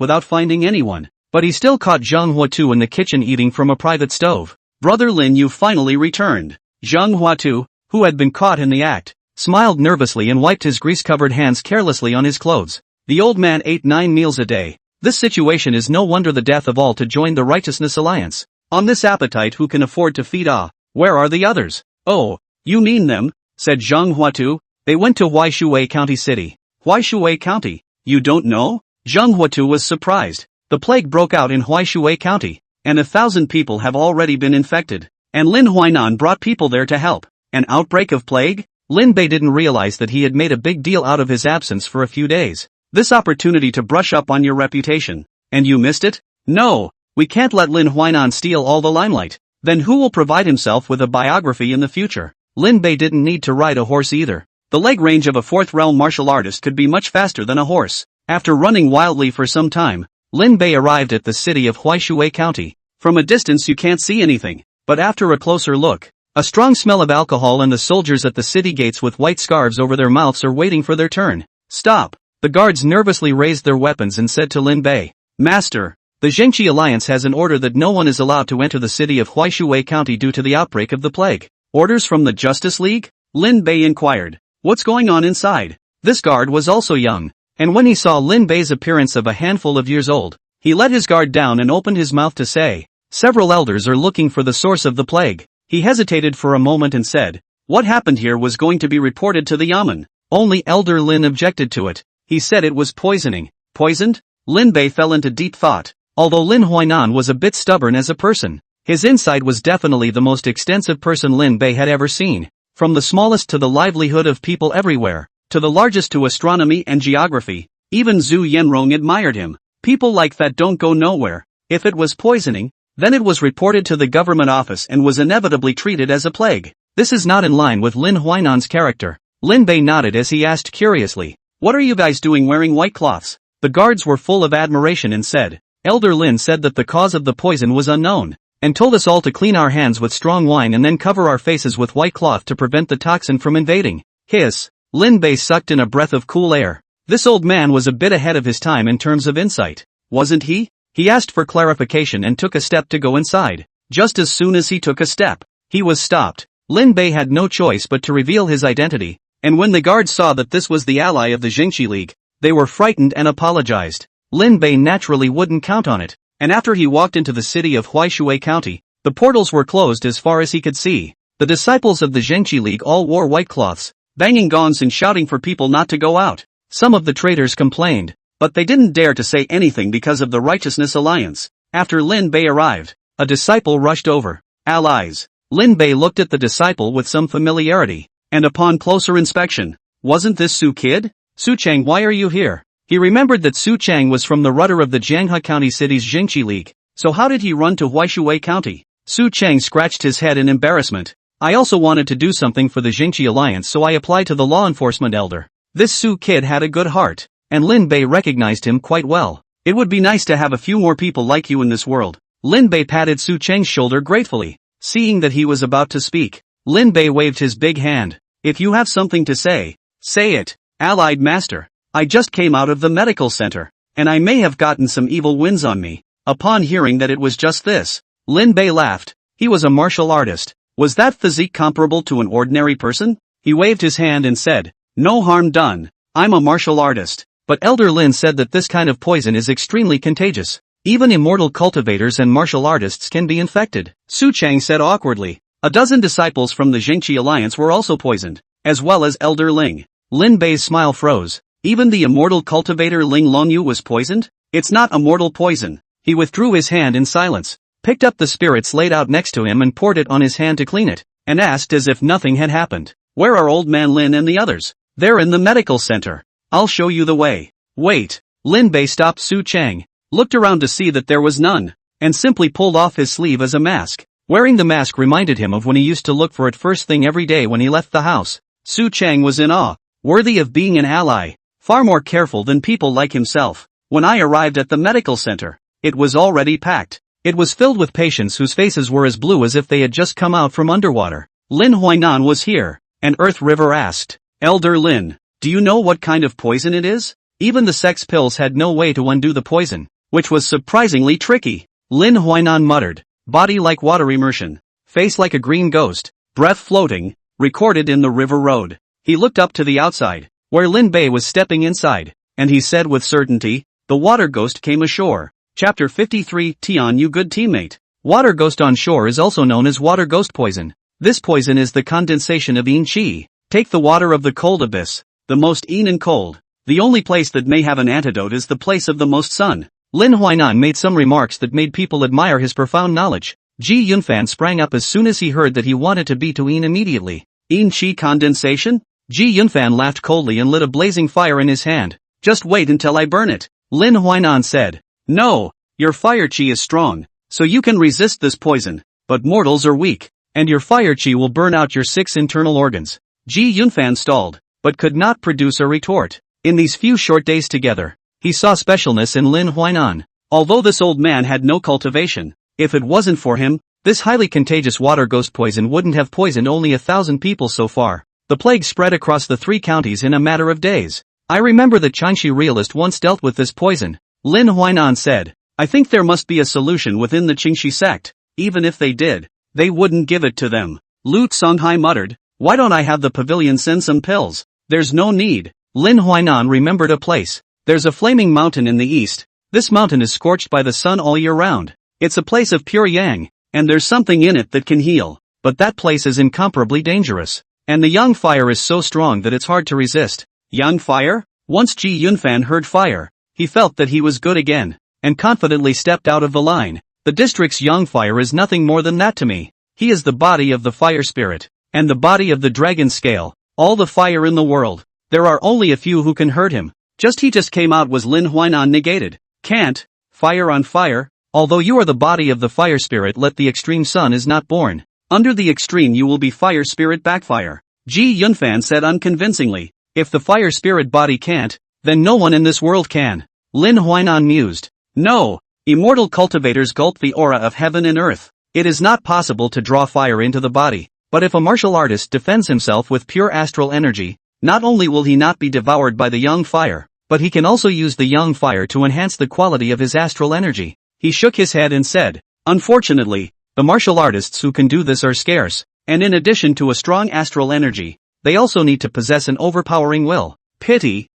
without finding anyone, but he still caught Zhang Huatu in the kitchen eating from a private stove. Brother Lin, you finally returned. Zhang Huatu, who had been caught in the act, smiled nervously and wiped his grease-covered hands carelessly on his clothes. The old man ate 9 meals a day. This situation is no wonder the death of all to join the Righteousness Alliance. On this appetite who can afford to feed where are the others? Oh, you mean them, said Zhang Huatu. They went to Huaishui County City. Huaishui County? You don't know? Zhang Huatu was surprised. The plague broke out in Huaishui County, and 1,000 people have already been infected. And Lin Huainan brought people there to help. An outbreak of plague? Lin Bei didn't realize that he had made a big deal out of his absence for a few days. This opportunity to brush up on your reputation. And you missed it? No, we can't let Lin Huainan steal all the limelight. Then who will provide himself with a biography in the future? Lin Bei didn't need to ride a horse either. The leg range of a 4th realm martial artist could be much faster than a horse. After running wildly for some time, Lin Bei arrived at the city of Huaishui County. From a distance you can't see anything, but after a closer look, a strong smell of alcohol and the soldiers at the city gates with white scarves over their mouths are waiting for their turn. Stop! The guards nervously raised their weapons and said to Lin Bei, Master, the Jingqi Alliance has an order that no one is allowed to enter the city of Huaishui County due to the outbreak of the plague. Orders from the Justice League? Lin Bei inquired. What's going on inside? This guard was also young, and when he saw Lin Bei's appearance of a handful of years old, he let his guard down and opened his mouth to say, several elders are looking for the source of the plague. He hesitated for a moment and said, what happened here was going to be reported to the Yamen. Only Elder Lin objected to it. He said it was poisoning. Poisoned? Lin Bei fell into deep thought. Although Lin Huainan was a bit stubborn as a person, his insight was definitely the most extensive person Lin Bei had ever seen. From the smallest to the livelihood of people everywhere, to the largest to astronomy and geography, even Zhu Yenrong admired him. People like that don't go nowhere. If it was poisoning, then it was reported to the government office and was inevitably treated as a plague. This is not in line with Lin Huainan's character. Lin Bei nodded as he asked curiously, what are you guys doing wearing white cloths? The guards were full of admiration and said, Elder Lin said that the cause of the poison was unknown, and told us all to clean our hands with strong wine and then cover our faces with white cloth to prevent the toxin from invading. Hiss. Lin Bei sucked in a breath of cool air. This old man was a bit ahead of his time in terms of insight, wasn't he? He asked for clarification and took a step to go inside. Just as soon as he took a step, he was stopped. Lin Bei had no choice but to reveal his identity, and when the guards saw that this was the ally of the Jingqi League, they were frightened and apologized. Lin Bei naturally wouldn't count on it, and after he walked into the city of Huaishui County, the portals were closed as far as he could see. The disciples of the Jingqi League all wore white cloths, banging gongs and shouting for people not to go out. Some of the traders complained, but they didn't dare to say anything because of the Righteousness Alliance. After Lin Bei arrived, a disciple rushed over. Allies. Lin Bei looked at the disciple with some familiarity, and upon closer inspection, wasn't this Su Kid? Su Chang, why are you here? He remembered that Su Chang was from the rudder of the Jianghe County City's Jingqi League, so how did he run to Huaishui County? Su Chang scratched his head in embarrassment. I also wanted to do something for the Jingqi Alliance, so I applied to the law enforcement elder. This Su kid had a good heart, and Lin Bei recognized him quite well. It would be nice to have a few more people like you in this world. Lin Bei patted Su Cheng's shoulder gratefully. Seeing that he was about to speak, Lin Bei waved his big hand. If you have something to say it. Allied Master. I just came out of the medical center, and I may have gotten some evil winds on me. Upon hearing that it was just this, Lin Bei laughed. He was a martial artist. Was that physique comparable to an ordinary person? He waved his hand and said, no harm done. I'm a martial artist. But Elder Lin said that this kind of poison is extremely contagious. Even immortal cultivators and martial artists can be infected. Su Chang said awkwardly. A dozen disciples from the Jingqi Alliance were also poisoned, as well as Elder Ling. Lin Bei's smile froze. Even the immortal cultivator Ling Longyu was poisoned? It's not a mortal poison. He withdrew his hand in silence, picked up the spirits laid out next to him and poured it on his hand to clean it, and asked as if nothing had happened. Where are Old Man Lin and the others? They're in the medical center. I'll show you the way. Wait. Lin Bei stopped Su Chang, looked around to see that there was none, and simply pulled off his sleeve as a mask. Wearing the mask reminded him of when he used to look for it first thing every day when he left the house. Su Chang was in awe, worthy of being an ally, far more careful than people like himself. When I arrived at the medical center, it was already packed. It was filled with patients whose faces were as blue as if they had just come out from underwater. Lin Huainan was here, and Earth River asked, Elder Lin, do you know what kind of poison it is? Even the sex pills had no way to undo the poison, which was surprisingly tricky. Lin Huainan muttered, body like water immersion, face like a green ghost, breath floating, recorded in the river road. He looked up to the outside, where Lin Bei was stepping inside, and he said with certainty, the water ghost came ashore. Chapter 53 Tian, you good teammate. Water ghost on shore is also known as water ghost poison. This poison is the condensation of yin qi. Take the water of the cold abyss, the most yin and cold. The only place that may have an antidote is the place of the most sun. Lin Huainan made some remarks that made people admire his profound knowledge. Ji Yunfan sprang up as soon as he heard that he wanted to be to yin immediately. Yin qi condensation? Ji Yunfan laughed coldly and lit a blazing fire in his hand. Just wait until I burn it. Lin Huainan said. No, your fire qi is strong, so you can resist this poison, but mortals are weak, and your fire qi will burn out your 6 internal organs. Ji Yunfan stalled, but could not produce a retort. In these few short days together, he saw specialness in Lin Huainan. Although this old man had no cultivation, if it wasn't for him, this highly contagious water ghost poison wouldn't have poisoned only 1,000 people so far. The plague spread across the 3 counties in a matter of days. I remember the Changxi realist once dealt with this poison. Lin Huainan said, I think there must be a solution within the Qingxi sect. Even if they did, they wouldn't give it to them. Lu Songhai muttered, why don't I have the pavilion send some pills? There's no need. Lin Huainan remembered a place. There's a flaming mountain in the east. This mountain is scorched by the sun all year round. It's a place of pure yang, and there's something in it that can heal. But that place is incomparably dangerous. And the yang fire is so strong that it's hard to resist. Yang fire? Once Ji Yunfan heard fire, he felt that he was good again, and confidently stepped out of the line. The district's yang fire is nothing more than that to me. He is the body of the fire spirit, and the body of the dragon scale, all the fire in the world. There are only a few who can hurt him. He just came out was Lin Huainan negated. Can't. Fire on fire. Although you are the body of the fire spirit, let the extreme sun is not born. Under the extreme you will be fire spirit backfire. Ji Yunfan said unconvincingly. If the fire spirit body can't, then no one in this world can. Lin Huainan mused. No. Immortal cultivators gulp the aura of heaven and earth. It is not possible to draw fire into the body. But if a martial artist defends himself with pure astral energy, not only will he not be devoured by the yang fire, but he can also use the yang fire to enhance the quality of his astral energy. He shook his head and said, unfortunately, the martial artists who can do this are scarce, and in addition to a strong astral energy, they also need to possess an overpowering will. Pity,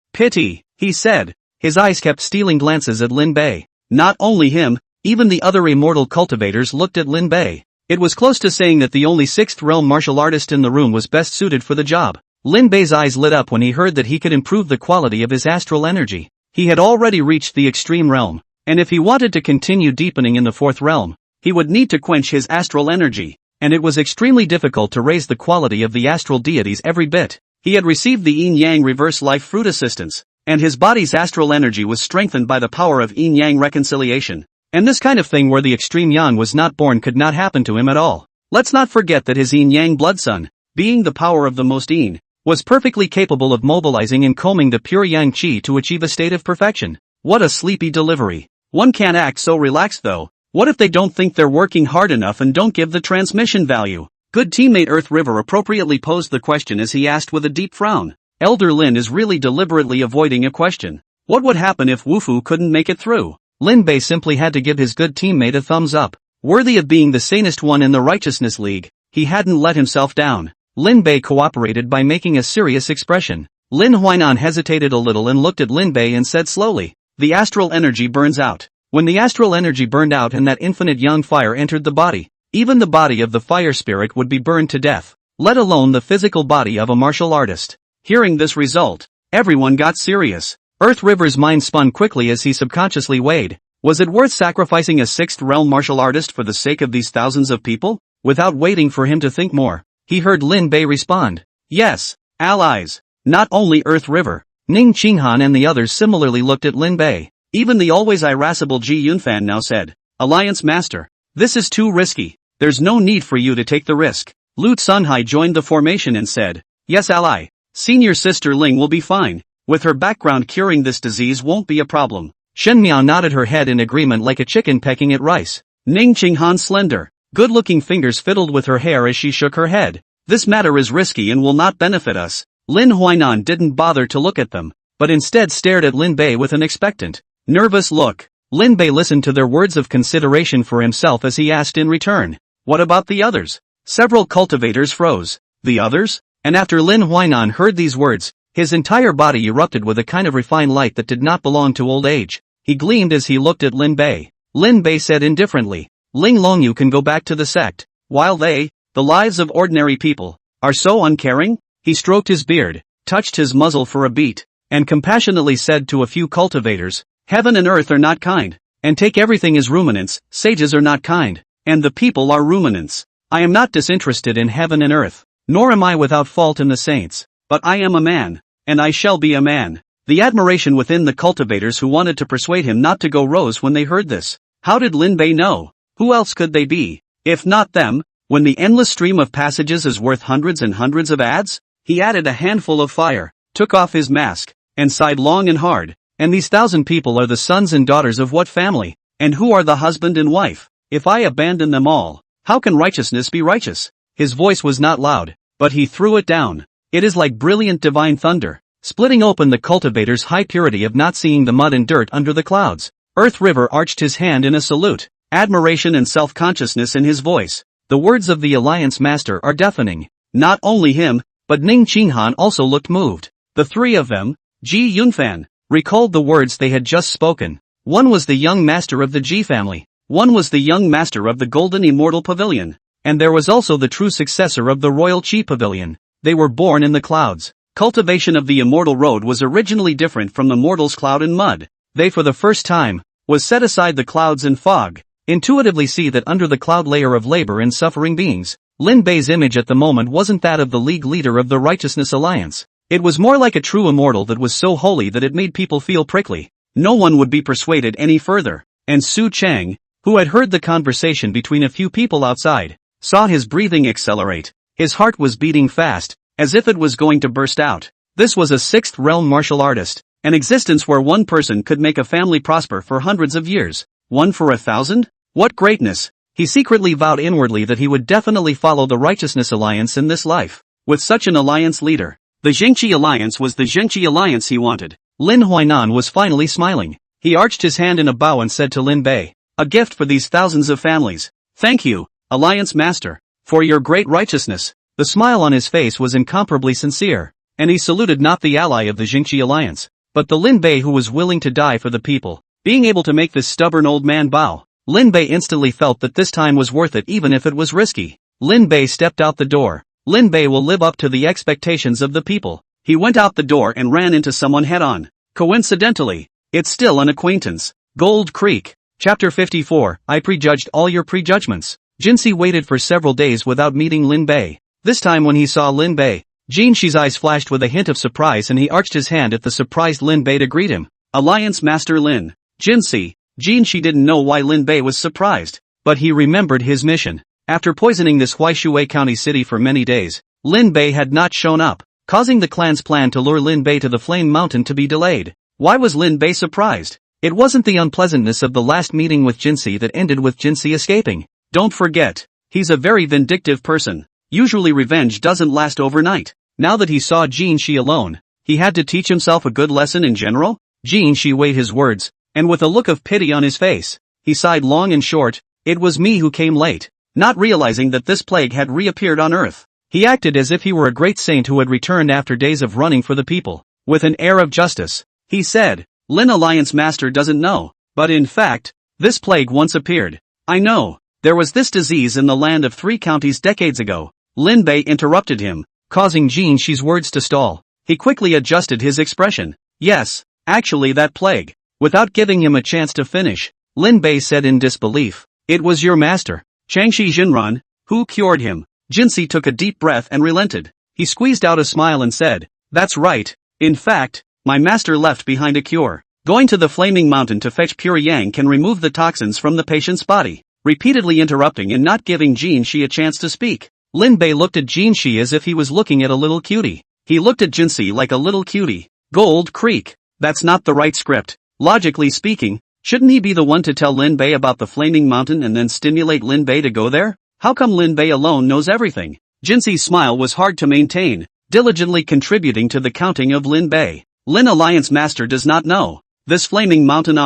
he said. His eyes kept stealing glances at Lin Bei. Not only him, even the other immortal cultivators looked at Lin Bei. It was close to saying that the only 6th realm martial artist in the room was best suited for the job. Lin Bei's eyes lit up when he heard that he could improve the quality of his astral energy. He had already reached the extreme realm, and if he wanted to continue deepening in the 4th realm, he would need to quench his astral energy, and it was extremely difficult to raise the quality of the astral deities every bit. He had received the yin-yang reverse life fruit assistance, and his body's astral energy was strengthened by the power of yin-yang reconciliation. And this kind of thing where the extreme yang was not born could not happen to him at all. Let's not forget that his yin-yang blood son, being the power of the most yin, was perfectly capable of mobilizing and combing the pure yang qi to achieve a state of perfection. What a sleepy delivery. One can't act so relaxed though. What if they don't think they're working hard enough and don't give the transmission value? Good teammate Earth River appropriately posed the question as he asked with a deep frown. Elder Lin is really deliberately avoiding a question. What would happen if Wufu couldn't make it through? Lin Bei simply had to give his good teammate a thumbs up. Worthy of being the sanest one in the Righteousness League, he hadn't let himself down. Lin Bei cooperated by making a serious expression. Lin Huainan hesitated a little and looked at Lin Bei and said slowly, "The astral energy burns out." When the astral energy burned out and that infinite young fire entered the body, even the body of the fire spirit would be burned to death, let alone the physical body of a martial artist. Hearing this result, everyone got serious. Earth River's mind spun quickly as he subconsciously weighed. Was it worth sacrificing a sixth realm martial artist for the sake of these thousands of people? Without waiting for him to think more, he heard Lin Bei respond, "Yes, allies." Not only Earth River, Ning Qinghan and the others similarly looked at Lin Bei. Even the always irascible Ji Yunfan now said, "Alliance Master, this is too risky. There's no need for you to take the risk." Lu Tsunhai joined the formation and said, "Yes ally. Senior sister Ling will be fine. With her background curing this disease won't be a problem." Shen Miao nodded her head in agreement like a chicken pecking at rice. Ning Qinghan's slender, good-looking fingers fiddled with her hair as she shook her head. "This matter is risky and will not benefit us." Lin Huainan didn't bother to look at them, but instead stared at Lin Bei with an expectant, nervous look. Lin Bei listened to their words of consideration for himself as he asked in return, "What about the others?" Several cultivators froze. The others? And after Lin Huainan heard these words, his entire body erupted with a kind of refined light that did not belong to old age. He gleamed as he looked at Lin Bei. Lin Bei said indifferently, "Ling Longyu can go back to the sect, while they, the lives of ordinary people, are so uncaring?" He stroked his beard, touched his muzzle for a beat, and compassionately said to a few cultivators, "Heaven and earth are not kind, and take everything as ruminants. Sages are not kind, and the people are ruminants. I am not disinterested in heaven and earth, nor am I without fault in the saints, but I am a man, and I shall be a man." The admiration within the cultivators who wanted to persuade him not to go rose when they heard this. How did Lin Bei know? Who else could they be, if not them? When the endless stream of passages is worth hundreds and hundreds of ads? He added a handful of fire, took off his mask, and sighed long and hard. "And these 1,000 people are the sons and daughters of what family? And who are the husband and wife? If I abandon them all, how can righteousness be righteous?" His voice was not loud, but he threw it down. It is like brilliant divine thunder, splitting open the cultivator's high purity of not seeing the mud and dirt under the clouds. Earth River arched his hand in a salute, admiration and self-consciousness in his voice. The words of the Alliance Master are deafening. Not only him, but Ning Qinghan also looked moved. The three of them, Ji Yunfan, recalled the words they had just spoken. One was the young master of the Ji family. One was the young master of the Golden Immortal Pavilion. And there was also the true successor of the Royal Qi Pavilion. They were born in the clouds. Cultivation of the Immortal Road was originally different from the mortal's cloud and mud. They for the first time, was set aside the clouds and fog. Intuitively see that under the cloud layer of labor and suffering beings, Lin Bei's image at the moment wasn't that of the league leader of the Righteousness Alliance. It was more like a true immortal that was so holy that it made people feel prickly. No one would be persuaded any further. And Su Chang, who had heard the conversation between a few people outside, saw his breathing accelerate. His heart was beating fast, as if it was going to burst out. This was a sixth realm martial artist, an existence where one person could make a family prosper for hundreds of years. One for 1,000? What greatness! He secretly vowed inwardly that he would definitely follow the Righteousness Alliance in this life. With such an alliance leader, the Zhengqi Alliance was the Zhengqi Alliance he wanted. Lin Huainan was finally smiling. He arched his hand in a bow and said to Lin Bei, "A gift for these thousands of families. Thank you, Alliance Master, for your great righteousness." The smile on his face was incomparably sincere, and he saluted not the ally of the Zhengqi Alliance, but the Lin Bei who was willing to die for the people. Being able to make this stubborn old man bow, Lin Bei instantly felt that this time was worth it even if it was risky. Lin Bei stepped out the door. Lin Bei will live up to the expectations of the people. He went out the door and ran into someone head-on. Coincidentally, it's still an acquaintance. Gold Creek. Chapter 54, I prejudged all your prejudgments. Jinxi waited for several days without meeting Lin Bei. This time when he saw Lin Bei, Jinxi's eyes flashed with a hint of surprise and he arched his hand at the surprised Lin Bei to greet him. Alliance Master Lin. Jinxi. Jinxi didn't know why Lin Bei was surprised, but he remembered his mission. After poisoning this Huaishui County city for many days, Lin Bei had not shown up, causing the clan's plan to lure Lin Bei to the Flame Mountain to be delayed. Why was Lin Bei surprised? It wasn't the unpleasantness of the last meeting with Jinxi that ended with Jinxi escaping. Don't forget, he's a very vindictive person. Usually revenge doesn't last overnight. Now that he saw Jinxi alone, he had to teach himself a good lesson in general. Jinxi weighed his words, and with a look of pity on his face, he sighed long and short. It was me who came late. Not realizing that this plague had reappeared on Earth, he acted as if he were a great saint who had returned after days of running for the people. With an air of justice, he said, Lin Alliance Master doesn't know, but in fact, this plague once appeared. I know, there was this disease in the land of 3 counties decades ago. Lin Bei interrupted him, causing Jinxi's words to stall. He quickly adjusted his expression. Yes, actually that plague. Without giving him a chance to finish, Lin Bei said in disbelief, it was your master, Changshi Jinran, who cured him. Jinxi took a deep breath and relented. He squeezed out a smile and said, that's right. In fact, my master left behind a cure. Going to the Flaming Mountain to fetch pure yang can remove the toxins from the patient's body. Repeatedly interrupting and not giving Jinxi a chance to speak, Lin Bei looked at Jinxi as if he was looking at a little cutie. He looked at Jinxi like a little cutie. Gold Creek. That's not the right script. Logically speaking, shouldn't he be the one to tell Lin Bei about the Flaming Mountain and then stimulate Lin Bei to go there? How come Lin Bei alone knows everything? Jinxi's smile was hard to maintain, diligently contributing to the counting of Lin Bei. Lin Alliance Master does not know. This Flaming Mountain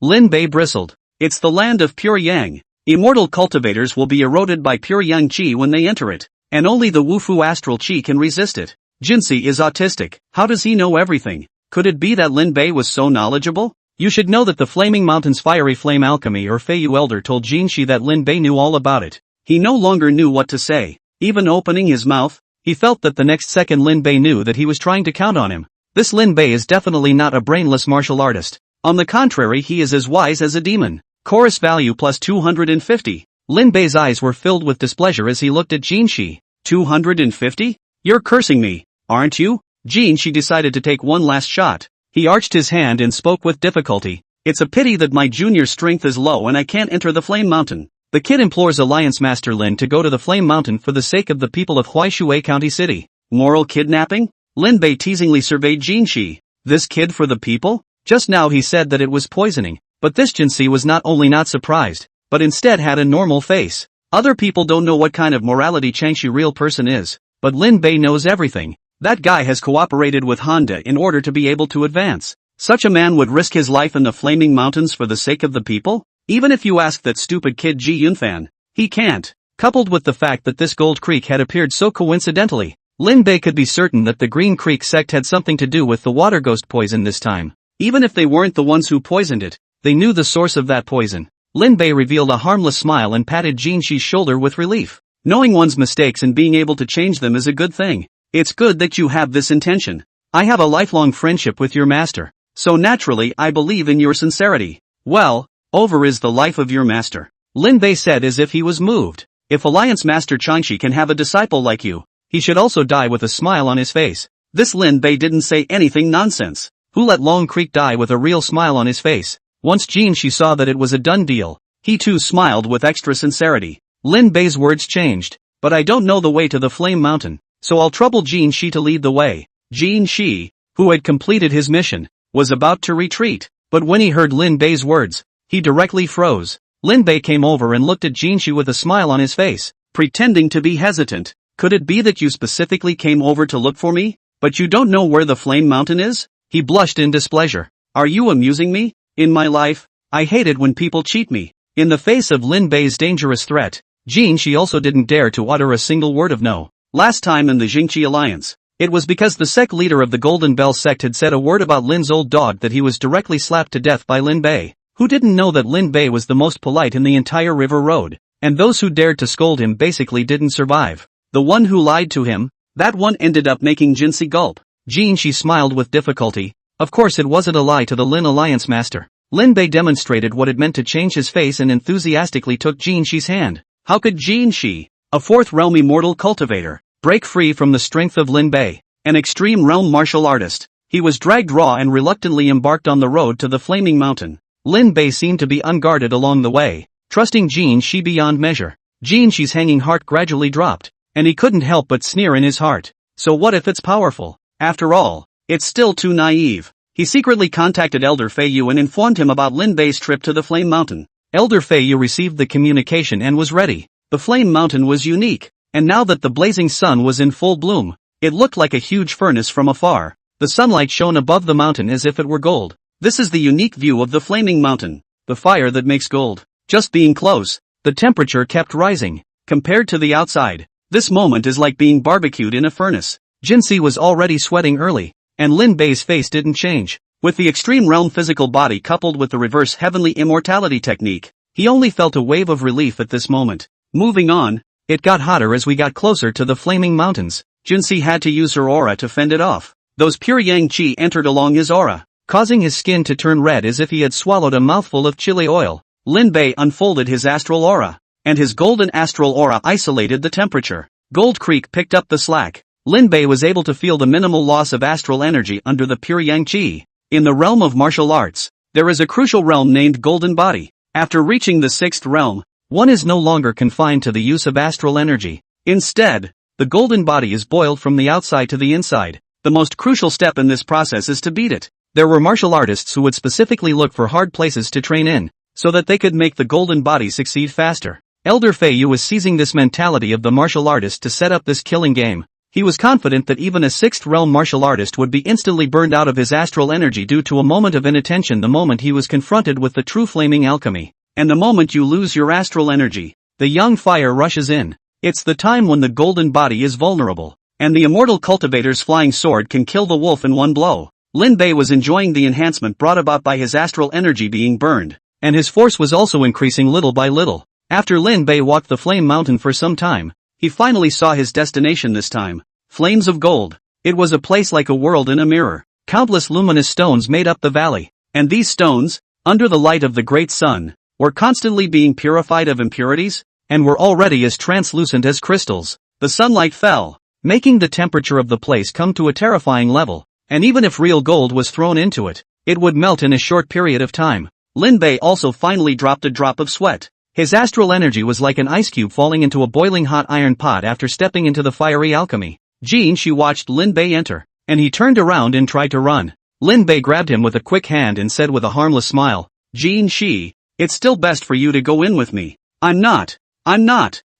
Lin Bei bristled. It's the land of pure yang. Immortal cultivators will be eroded by pure yang qi when they enter it, and only the Wufu astral qi can resist it. Jinxi is autistic. How does he know everything? Could it be that Lin Bei was so knowledgeable? You should know that the Flaming Mountain's fiery flame alchemy or Feiyu Elder told Jinxi that Lin Bei knew all about it. He no longer knew what to say. Even opening his mouth, he felt that the next second Lin Bei knew that he was trying to count on him. This Lin Bei is definitely not a brainless martial artist. On the contrary, he is as wise as a demon. Chorus value plus 250. Lin Bei's eyes were filled with displeasure as he looked at Jinxi. 250? You're cursing me, aren't you? Jinxi decided to take one last shot. He arched his hand and spoke with difficulty. It's a pity that my junior strength is low and I can't enter the Flame Mountain. The kid implores Alliance Master Lin to go to the Flame Mountain for the sake of the people of Huaishui County City. Moral kidnapping? Lin Bei teasingly surveyed Jinxi. This kid for the people? Just now he said that it was poisoning, but this Jinxi was not only not surprised, but instead had a normal face. Other people don't know what kind of morality Changshi real person is, but Lin Bei knows everything. That guy has cooperated with Honda in order to be able to advance. Such a man would risk his life in the Flaming Mountains for the sake of the people? Even if you ask that stupid kid Ji Yunfan, he can't. Coupled with the fact that this Gold Creek had appeared so coincidentally, Lin Bei could be certain that the Green Creek sect had something to do with the water ghost poison this time. Even if they weren't the ones who poisoned it, they knew the source of that poison. Lin Bei revealed a harmless smile and patted Jinxi's shoulder with relief. Knowing one's mistakes and being able to change them is a good thing. It's good that you have this intention. I have a lifelong friendship with your master, so naturally I believe in your sincerity. Well, over is the life of your master. Lin Bei said as if he was moved. If Alliance Master Changshi can have a disciple like you, he should also die with a smile on his face. This Lin Bei didn't say anything nonsense. Who let Long Creek die with a real smile on his face? Once Jinxi saw that it was a done deal, he too smiled with extra sincerity. Lin Bei's words changed. But I don't know the way to the Flame Mountain, so I'll trouble Jinxi to lead the way. Jinxi, who had completed his mission, was about to retreat, but when he heard Lin Bei's words, he directly froze. Lin Bei came over and looked at Jinxi with a smile on his face, pretending to be hesitant. Could it be that you specifically came over to look for me, but you don't know where the Flame Mountain is? He blushed in displeasure. Are you amusing me? In my life, I hate it when people cheat me. In the face of Lin Bei's dangerous threat, Jinxi also didn't dare to utter a single word of no. Last time in the Jingqi Alliance, it was because the sect leader of the Golden Bell sect had said a word about Lin's old dog that he was directly slapped to death by Lin Bei. Who didn't know that Lin Bei was the most polite in the entire River Road, and those who dared to scold him basically didn't survive. The one who lied to him, that one ended up making Jinxi gulp. Jinxi smiled with difficulty. Of course it wasn't a lie to the Lin Alliance Master. Lin Bei demonstrated what it meant to change his face and enthusiastically took Jinxi's hand. How could Jinxi, a fourth realm immortal cultivator, break free from the strength of Lin Bei, an extreme realm martial artist? He was dragged raw and reluctantly embarked on the road to the Flaming Mountain. Lin Bei seemed to be unguarded along the way, trusting Jinxi beyond measure. Jinxi's hanging heart gradually dropped, and he couldn't help but sneer in his heart. So what if it's powerful? After all, it's still too naive. He secretly contacted Elder Feiyu and informed him about Lin Bei's trip to the Flame Mountain. Elder Feiyu received the communication and was ready. The Flame Mountain was unique, and now that the blazing sun was in full bloom, it looked like a huge furnace from afar. The sunlight shone above the mountain as if it were gold. This is the unique view of the Flaming Mountain, the fire that makes gold. Just being close, the temperature kept rising. Compared to the outside, this moment is like being barbecued in a furnace. Jinxi was already sweating early, and Lin Bei's face didn't change. With the extreme realm physical body coupled with the reverse heavenly immortality technique, he only felt a wave of relief at this moment. Moving on, it got hotter as we got closer to the Flaming Mountains. Jinxi had to use her aura to fend it off. Those pure yang qi entered along his aura, causing his skin to turn red as if he had swallowed a mouthful of chili oil. Lin Bei unfolded his astral aura, and his golden astral aura isolated the temperature. Gold Creek picked up the slack. Lin Bei was able to feel the minimal loss of astral energy under the pure yang qi. In the realm of martial arts, there is a crucial realm named Golden Body. After reaching the 6th realm, one is no longer confined to the use of astral energy. Instead, the Golden Body is boiled from the outside to the inside. The most crucial step in this process is to beat it. There were martial artists who would specifically look for hard places to train in, so that they could make the Golden Body succeed faster. Elder Feiyu was seizing this mentality of the martial artist to set up this killing game. He was confident that even a 6th realm martial artist would be instantly burned out of his astral energy due to a moment of inattention the moment he was confronted with the true flaming alchemy. And the moment you lose your astral energy, the young fire rushes in. It's the time when the Golden Body is vulnerable, and the immortal cultivator's flying sword can kill the wolf in one blow. Lin Bei was enjoying the enhancement brought about by his astral energy being burned, and his force was also increasing little by little. After Lin Bei walked the Flame Mountain for some time, he finally saw his destination this time. Flames of gold. It was a place like a world in a mirror. Countless luminous stones made up the valley, and these stones, under the light of the great sun, were constantly being purified of impurities, and were already as translucent as crystals. The sunlight fell, making the temperature of the place come to a terrifying level, and even if real gold was thrown into it, it would melt in a short period of time. Lin Bei also finally dropped a drop of sweat. His astral energy was like an ice cube falling into a boiling hot iron pot after stepping into the fiery alchemy. Jinxi watched Lin Bei enter, and he turned around and tried to run. Lin Bei grabbed him with a quick hand and said with a harmless smile, "Jinxi, it's still best for you to go in with me." I'm not.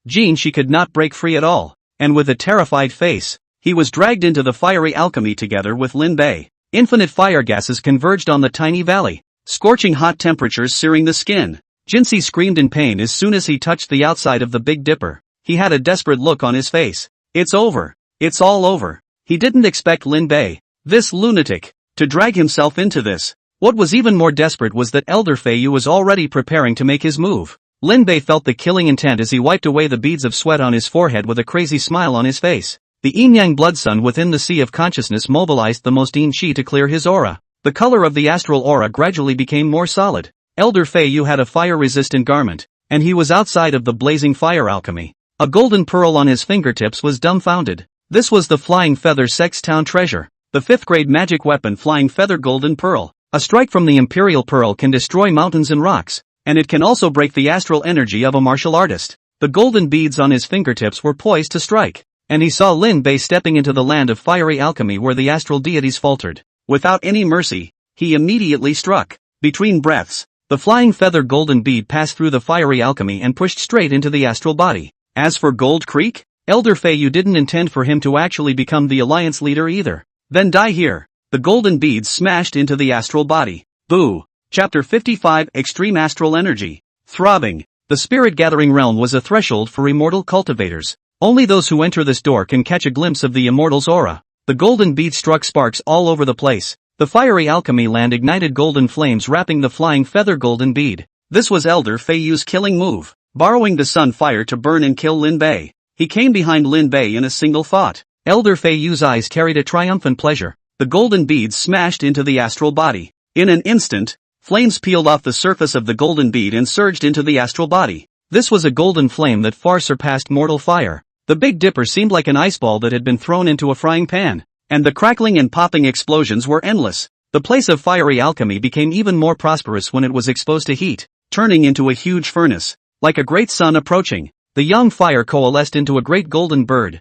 Jinxi could not break free at all, and with a terrified face, he was dragged into the fiery alchemy together with Lin Bei. Infinite fire gases converged on the tiny valley, scorching hot temperatures searing the skin. Jinxi screamed in pain as soon as he touched the outside of the Big Dipper. He had a desperate look on his face. It's over. It's all over. He didn't expect Lin Bei, this lunatic, to drag himself into this. What was even more desperate was that Elder Feiyu was already preparing to make his move. Lin Bei felt the killing intent as he wiped away the beads of sweat on his forehead with a crazy smile on his face. The yin-yang blood sun within the sea of consciousness mobilized the most yin qi to clear his aura. The color of the astral aura gradually became more solid. Elder Feiyu had a fire-resistant garment, and he was outside of the blazing fire alchemy. A golden pearl on his fingertips was dumbfounded. This was the Flying Feather Sex Town treasure, the 5th grade magic weapon Flying Feather Golden Pearl. A strike from the Imperial Pearl can destroy mountains and rocks, and it can also break the astral energy of a martial artist. The golden beads on his fingertips were poised to strike, and he saw Lin Bei stepping into the land of fiery alchemy where the astral deities faltered. Without any mercy, he immediately struck. Between breaths, the Flying Feather Golden Bead passed through the fiery alchemy and pushed straight into the astral body. As for Gold Creek, Elder Feiyu didn't intend for him to actually become the alliance leader either. Then die here. The golden beads smashed into the astral body. Boo! Chapter 55 Extreme Astral Energy. Throbbing. The spirit gathering realm was a threshold for immortal cultivators. Only those who enter this door can catch a glimpse of the immortal's aura. The golden bead struck sparks all over the place. The fiery alchemy land ignited golden flames wrapping the Flying Feather Golden Bead. This was Elder Feiyu's killing move, borrowing the sun fire to burn and kill Lin Bei. He came behind Lin Bei in a single thought. Elder Feiyu's eyes carried a triumphant pleasure. The golden beads smashed into the astral body. In an instant, flames peeled off the surface of the golden bead and surged into the astral body. This was a golden flame that far surpassed mortal fire. The Big Dipper seemed like an ice ball that had been thrown into a frying pan, and the crackling and popping explosions were endless. The place of fiery alchemy became even more prosperous when it was exposed to heat, turning into a huge furnace. Like a great sun approaching, the young fire coalesced into a great golden bird.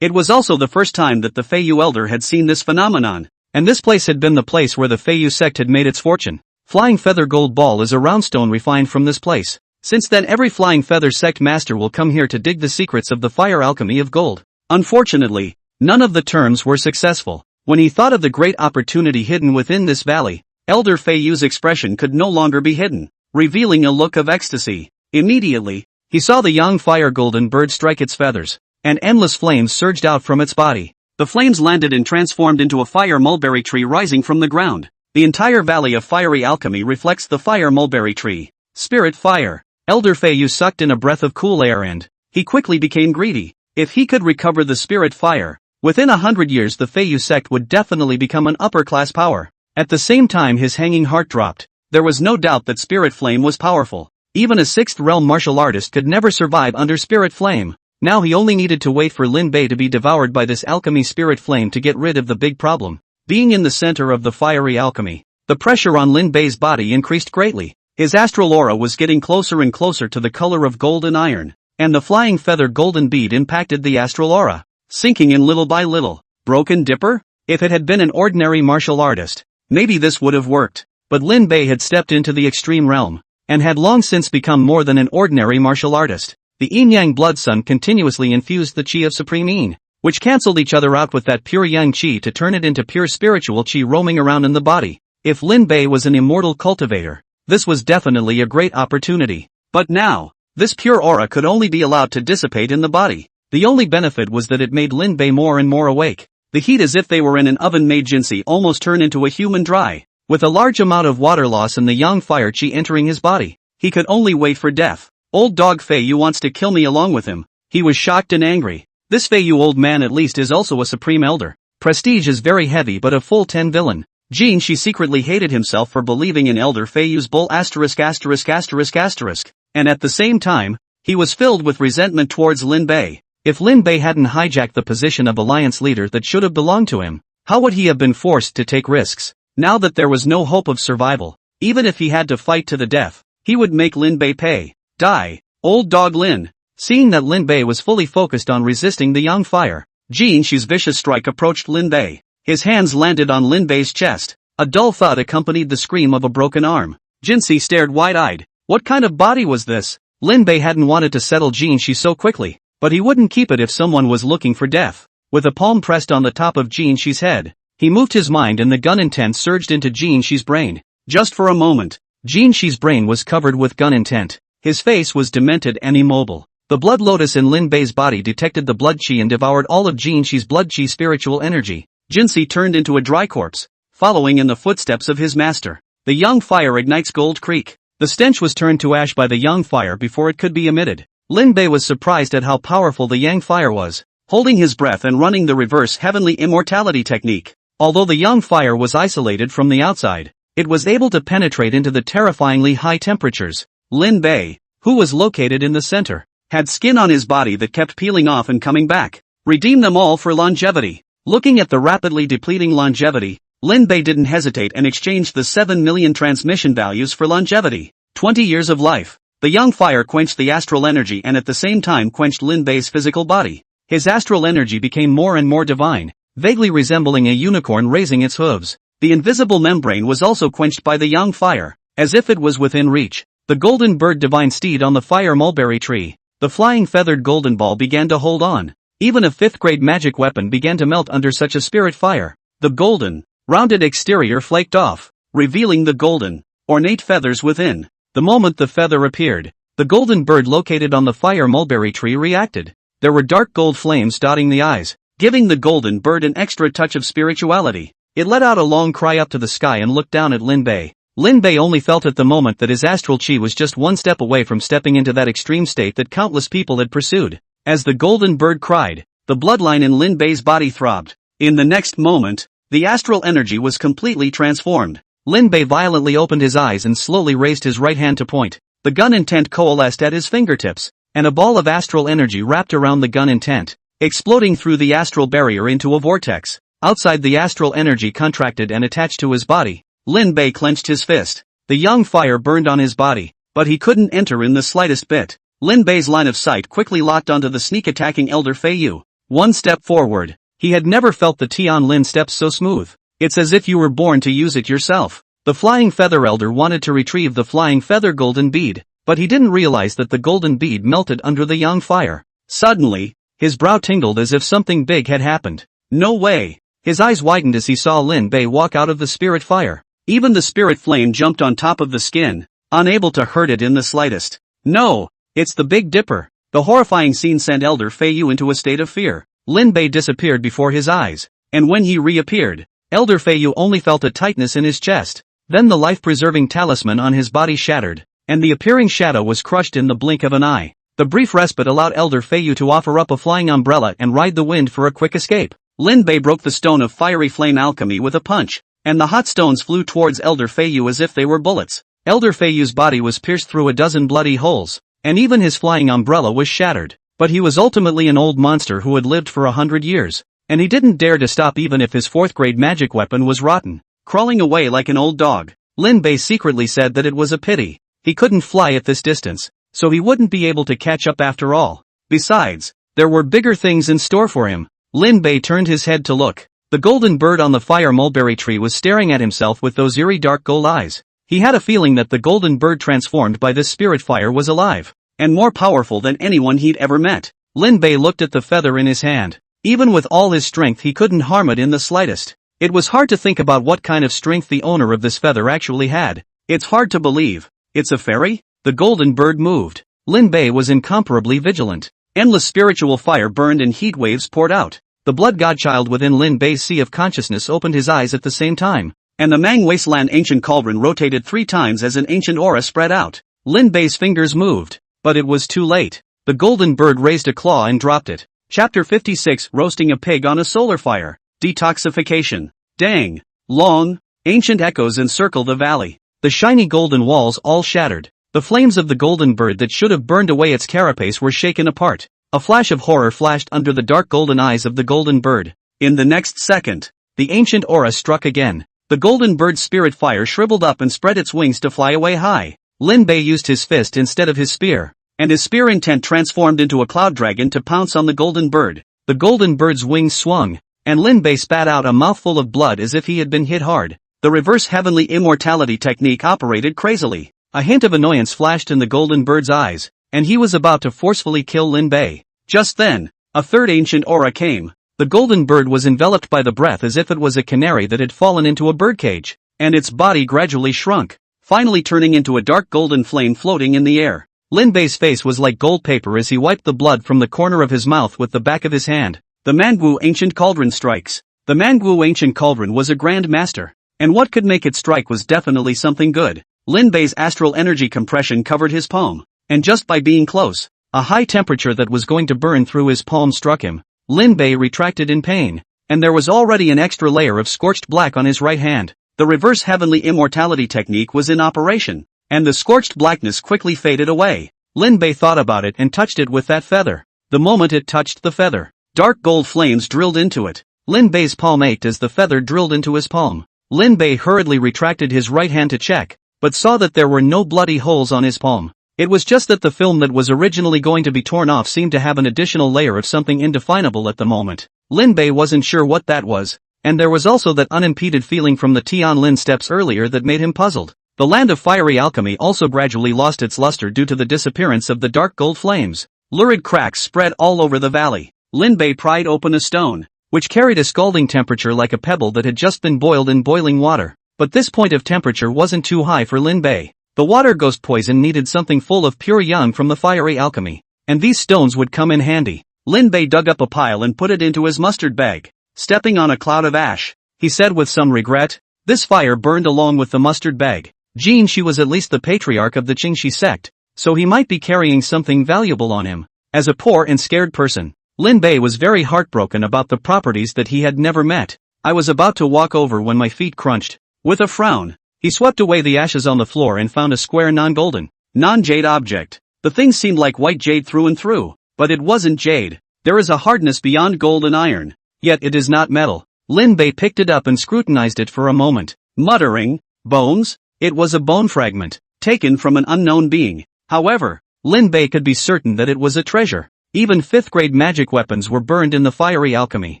It was also the first time that the Feiyu elder had seen this phenomenon, and this place had been the place where the Feiyu sect had made its fortune. Flying feather gold ball is a round stone refined from this place. Since then every flying feather sect master will come here to dig the secrets of the fire alchemy of gold. Unfortunately, none of the terms were successful. When he thought of the great opportunity hidden within this valley, Elder Feiyu's expression could no longer be hidden, revealing a look of ecstasy. Immediately, he saw the young fire golden bird strike its feathers, and endless flames surged out from its body. The flames landed and transformed into a fire mulberry tree rising from the ground. The entire valley of fiery alchemy reflects the fire mulberry tree. Spirit fire. Elder Feiyu sucked in a breath of cool air and he quickly became greedy. If he could recover the spirit fire, within 100 years the Feiyu sect would definitely become an upper-class power. At the same time his hanging heart dropped. There was no doubt that spirit flame was powerful. Even a 6th realm martial artist could never survive under spirit flame. Now he only needed to wait for Lin Bei to be devoured by this alchemy spirit flame to get rid of the big problem. Being in the center of the fiery alchemy, the pressure on Lin Bei's body increased greatly. His astral aura was getting closer and closer to the color of gold and iron, and the flying feather golden bead impacted the astral aura, sinking in little by little. Broken Dipper? If it had been an ordinary martial artist, maybe this would have worked. But Lin Bei had stepped into the extreme realm, and had long since become more than an ordinary martial artist. The yin-yang blood sun continuously infused the chi of supreme yin, which cancelled each other out with that pure yang chi to turn it into pure spiritual chi roaming around in the body. If Lin Bei was an immortal cultivator, this was definitely a great opportunity. But now, this pure aura could only be allowed to dissipate in the body. The only benefit was that it made Lin Bei more and more awake. The heat as if they were in an oven made Jinsi almost turn into a human dry. With a large amount of water loss and the yang fire chi entering his body, he could only wait for death. Old dog Feiyu wants to kill me along with him. He was shocked and angry. This Feiyu old man at least is also a supreme elder. Prestige is very heavy but a full 10 villain. Jin Shi secretly hated himself for believing in Elder Feiyu's bull *******, and at the same time, he was filled with resentment towards Lin Bei. If Lin Bei hadn't hijacked the position of alliance leader that should have belonged to him, how would he have been forced to take risks? Now that there was no hope of survival, even if he had to fight to the death, he would make Lin Bei pay. Die, old dog Lin. Seeing that Lin Bei was fully focused on resisting the yang fire, Jin Shi's vicious strike approached Lin Bei. His hands landed on Lin Bei's chest. A dull thud accompanied the scream of a broken arm. Jinsi stared wide-eyed. What kind of body was this? Lin Bei hadn't wanted to settle Jin Shi so quickly, but he wouldn't keep it if someone was looking for death. With a palm pressed on the top of Jin Shi's head, he moved his mind and the gun intent surged into Jin Shi's brain. Just for a moment, Jin Shi's brain was covered with gun intent. His face was demented and immobile. The blood lotus in Lin Bei's body detected the blood chi and devoured all of Jin Shi's blood chi spiritual energy. Jinsi turned into a dry corpse, following in the footsteps of his master. The young fire ignites Gold Creek. The stench was turned to ash by the young fire before it could be emitted. Lin Bei was surprised at how powerful the yang fire was, holding his breath and running the reverse heavenly immortality technique. Although the young fire was isolated from the outside, it was able to penetrate into the terrifyingly high temperatures. Lin Bei, who was located in the center, had skin on his body that kept peeling off and coming back. Redeem them all for longevity. Looking at the rapidly depleting longevity, Lin Bei didn't hesitate and exchanged the 7 million transmission values for longevity. 20 years of life. The young fire quenched the astral energy and at the same time quenched Lin Bei's physical body. His astral energy became more and more divine, vaguely resembling a unicorn raising its hooves. The invisible membrane was also quenched by the young fire, as if it was within reach. The golden bird divine steed on the fire mulberry tree. The flying feathered golden ball began to hold on. Even a 5th grade magic weapon began to melt under such a spirit fire. The golden, rounded exterior flaked off, revealing the golden, ornate feathers within. The moment the feather appeared, the golden bird located on the fire mulberry tree reacted. There were dark gold flames dotting the eyes, giving the golden bird an extra touch of spirituality. It let out a long cry up to the sky and looked down at Lin Bei. Lin Bei only felt at the moment that his astral chi was just one step away from stepping into that extreme state that countless people had pursued. As the golden bird cried, the bloodline in Lin Bei's body throbbed. In the next moment, the astral energy was completely transformed. Lin Bei violently opened his eyes and slowly raised his right hand to point. The gun intent coalesced at his fingertips, and a ball of astral energy wrapped around the gun intent, exploding through the astral barrier into a vortex. Outside, the astral energy contracted and attached to his body. Lin Bei clenched his fist. The young fire burned on his body, but he couldn't enter in the slightest bit. Lin Bei's line of sight quickly locked onto the sneak-attacking Elder Fei Yu. One step forward. He had never felt the Tian Lin steps so smooth. It's as if you were born to use it yourself. The Flying Feather Elder wanted to retrieve the Flying Feather golden bead, but he didn't realize that the golden bead melted under the yang fire. Suddenly, his brow tingled as if something big had happened. No way! His eyes widened as he saw Lin Bei walk out of the spirit fire. Even the spirit flame jumped on top of the skin, unable to hurt it in the slightest. No! It's the Big Dipper! The horrifying scene sent Elder Fei Yu into a state of fear. Lin Bei disappeared before his eyes, and when he reappeared, Elder Fei Yu only felt a tightness in his chest. Then the life-preserving talisman on his body shattered, and the appearing shadow was crushed in the blink of an eye. The brief respite allowed Elder Fei Yu to offer up a flying umbrella and ride the wind for a quick escape. Lin Bei broke the stone of fiery flame alchemy with a punch, and the hot stones flew towards Elder Fei Yu as if they were bullets. Elder Fei Yu's body was pierced through a dozen bloody holes, and even his flying umbrella was shattered. But he was ultimately an old monster who had lived for 100 years, and he didn't dare to stop even if his 4th-grade magic weapon was rotten. Crawling away like an old dog, Lin Bei secretly said that it was a pity he couldn't fly at this distance, so he wouldn't be able to catch up after all. Besides, there were bigger things in store for him. Lin Bei turned his head to look. The golden bird on the fire mulberry tree was staring at himself with those eerie dark gold eyes. He had a feeling that the golden bird transformed by this spirit fire was alive, and more powerful than anyone he'd ever met. Lin Bei looked at the feather in his hand. Even with all his strength he couldn't harm it in the slightest. It was hard to think about what kind of strength the owner of this feather actually had. It's hard to believe. It's a fairy? The golden bird moved. Lin Bei was incomparably vigilant. Endless spiritual fire burned and heat waves poured out. The blood godchild within Lin Bei's sea of consciousness opened his eyes at the same time, and the Mang Wasteland ancient cauldron rotated 3 times as an ancient aura spread out. Lin Bei's fingers moved, but it was too late. The golden bird raised a claw and dropped it. Chapter 56: Roasting a Pig on a Solar Fire. Detoxification. Dang! Long, ancient echoes encircle the valley. The shiny golden walls all shattered. The flames of the golden bird that should have burned away its carapace were shaken apart. A flash of horror flashed under the dark golden eyes of the golden bird. In the next second, the ancient aura struck again. The golden bird's spirit fire shriveled up and spread its wings to fly away high. Lin Bei used his fist instead of his spear, and his spear intent transformed into a cloud dragon to pounce on the golden bird. The golden bird's wings swung, and Lin Bei spat out a mouthful of blood as if he had been hit hard. The reverse heavenly immortality technique operated crazily. A hint of annoyance flashed in the golden bird's eyes, and he was about to forcefully kill Lin Bei. Just then, a third ancient aura came. The golden bird was enveloped by the breath as if it was a canary that had fallen into a birdcage, and its body gradually shrunk, finally turning into a dark golden flame floating in the air. Lin Bei's face was like gold paper as he wiped the blood from the corner of his mouth with the back of his hand. The manhwa ancient cauldron strikes. The manhwa ancient cauldron was a grand master, and what could make it strike was definitely something good. Lin Bei's astral energy compression covered his palm, and just by being close, a high temperature that was going to burn through his palm struck him. Lin Bei retracted in pain, and there was already an extra layer of scorched black on his right hand. The reverse heavenly immortality technique was in operation, and the scorched blackness quickly faded away. Lin Bei thought about it and touched it with that feather. The moment it touched the feather, dark gold flames drilled into it. Lin Bei's palm ached as the feather drilled into his palm. Lin Bei hurriedly retracted his right hand to check, but saw that there were no bloody holes on his palm. It was just that the film that was originally going to be torn off seemed to have an additional layer of something indefinable at the moment. Lin Bei wasn't sure what that was, and there was also that unimpeded feeling from the Tian Lin steps earlier that made him puzzled. The land of fiery alchemy also gradually lost its luster due to the disappearance of the dark gold flames. Lurid cracks spread all over the valley. Lin Bei pried open a stone, which carried a scalding temperature like a pebble that had just been boiled in boiling water. But this point of temperature wasn't too high for Lin Bei. The water ghost poison needed something full of pure yang from the fiery alchemy, and these stones would come in handy. Lin Bei dug up a pile and put it into his mustard bag. Stepping on a cloud of ash, he said with some regret, this fire burned along with the mustard bag. Jin Shi was at least the patriarch of the Qingxi sect, so he might be carrying something valuable on him. As a poor and scared person, Lin Bei was very heartbroken about the properties that he had never met. I was about to walk over when my feet crunched. With a frown, he swept away the ashes on the floor and found a square non-golden, non-jade object. The thing seemed like white jade through and through, but it wasn't jade. There is a hardness beyond gold and iron, yet it is not metal. Lin Bei picked it up and scrutinized it for a moment, muttering, bones? It was a bone fragment, taken from an unknown being. However, Lin Bei could be certain that it was a treasure. Even 5th grade magic weapons were burned in the fiery alchemy.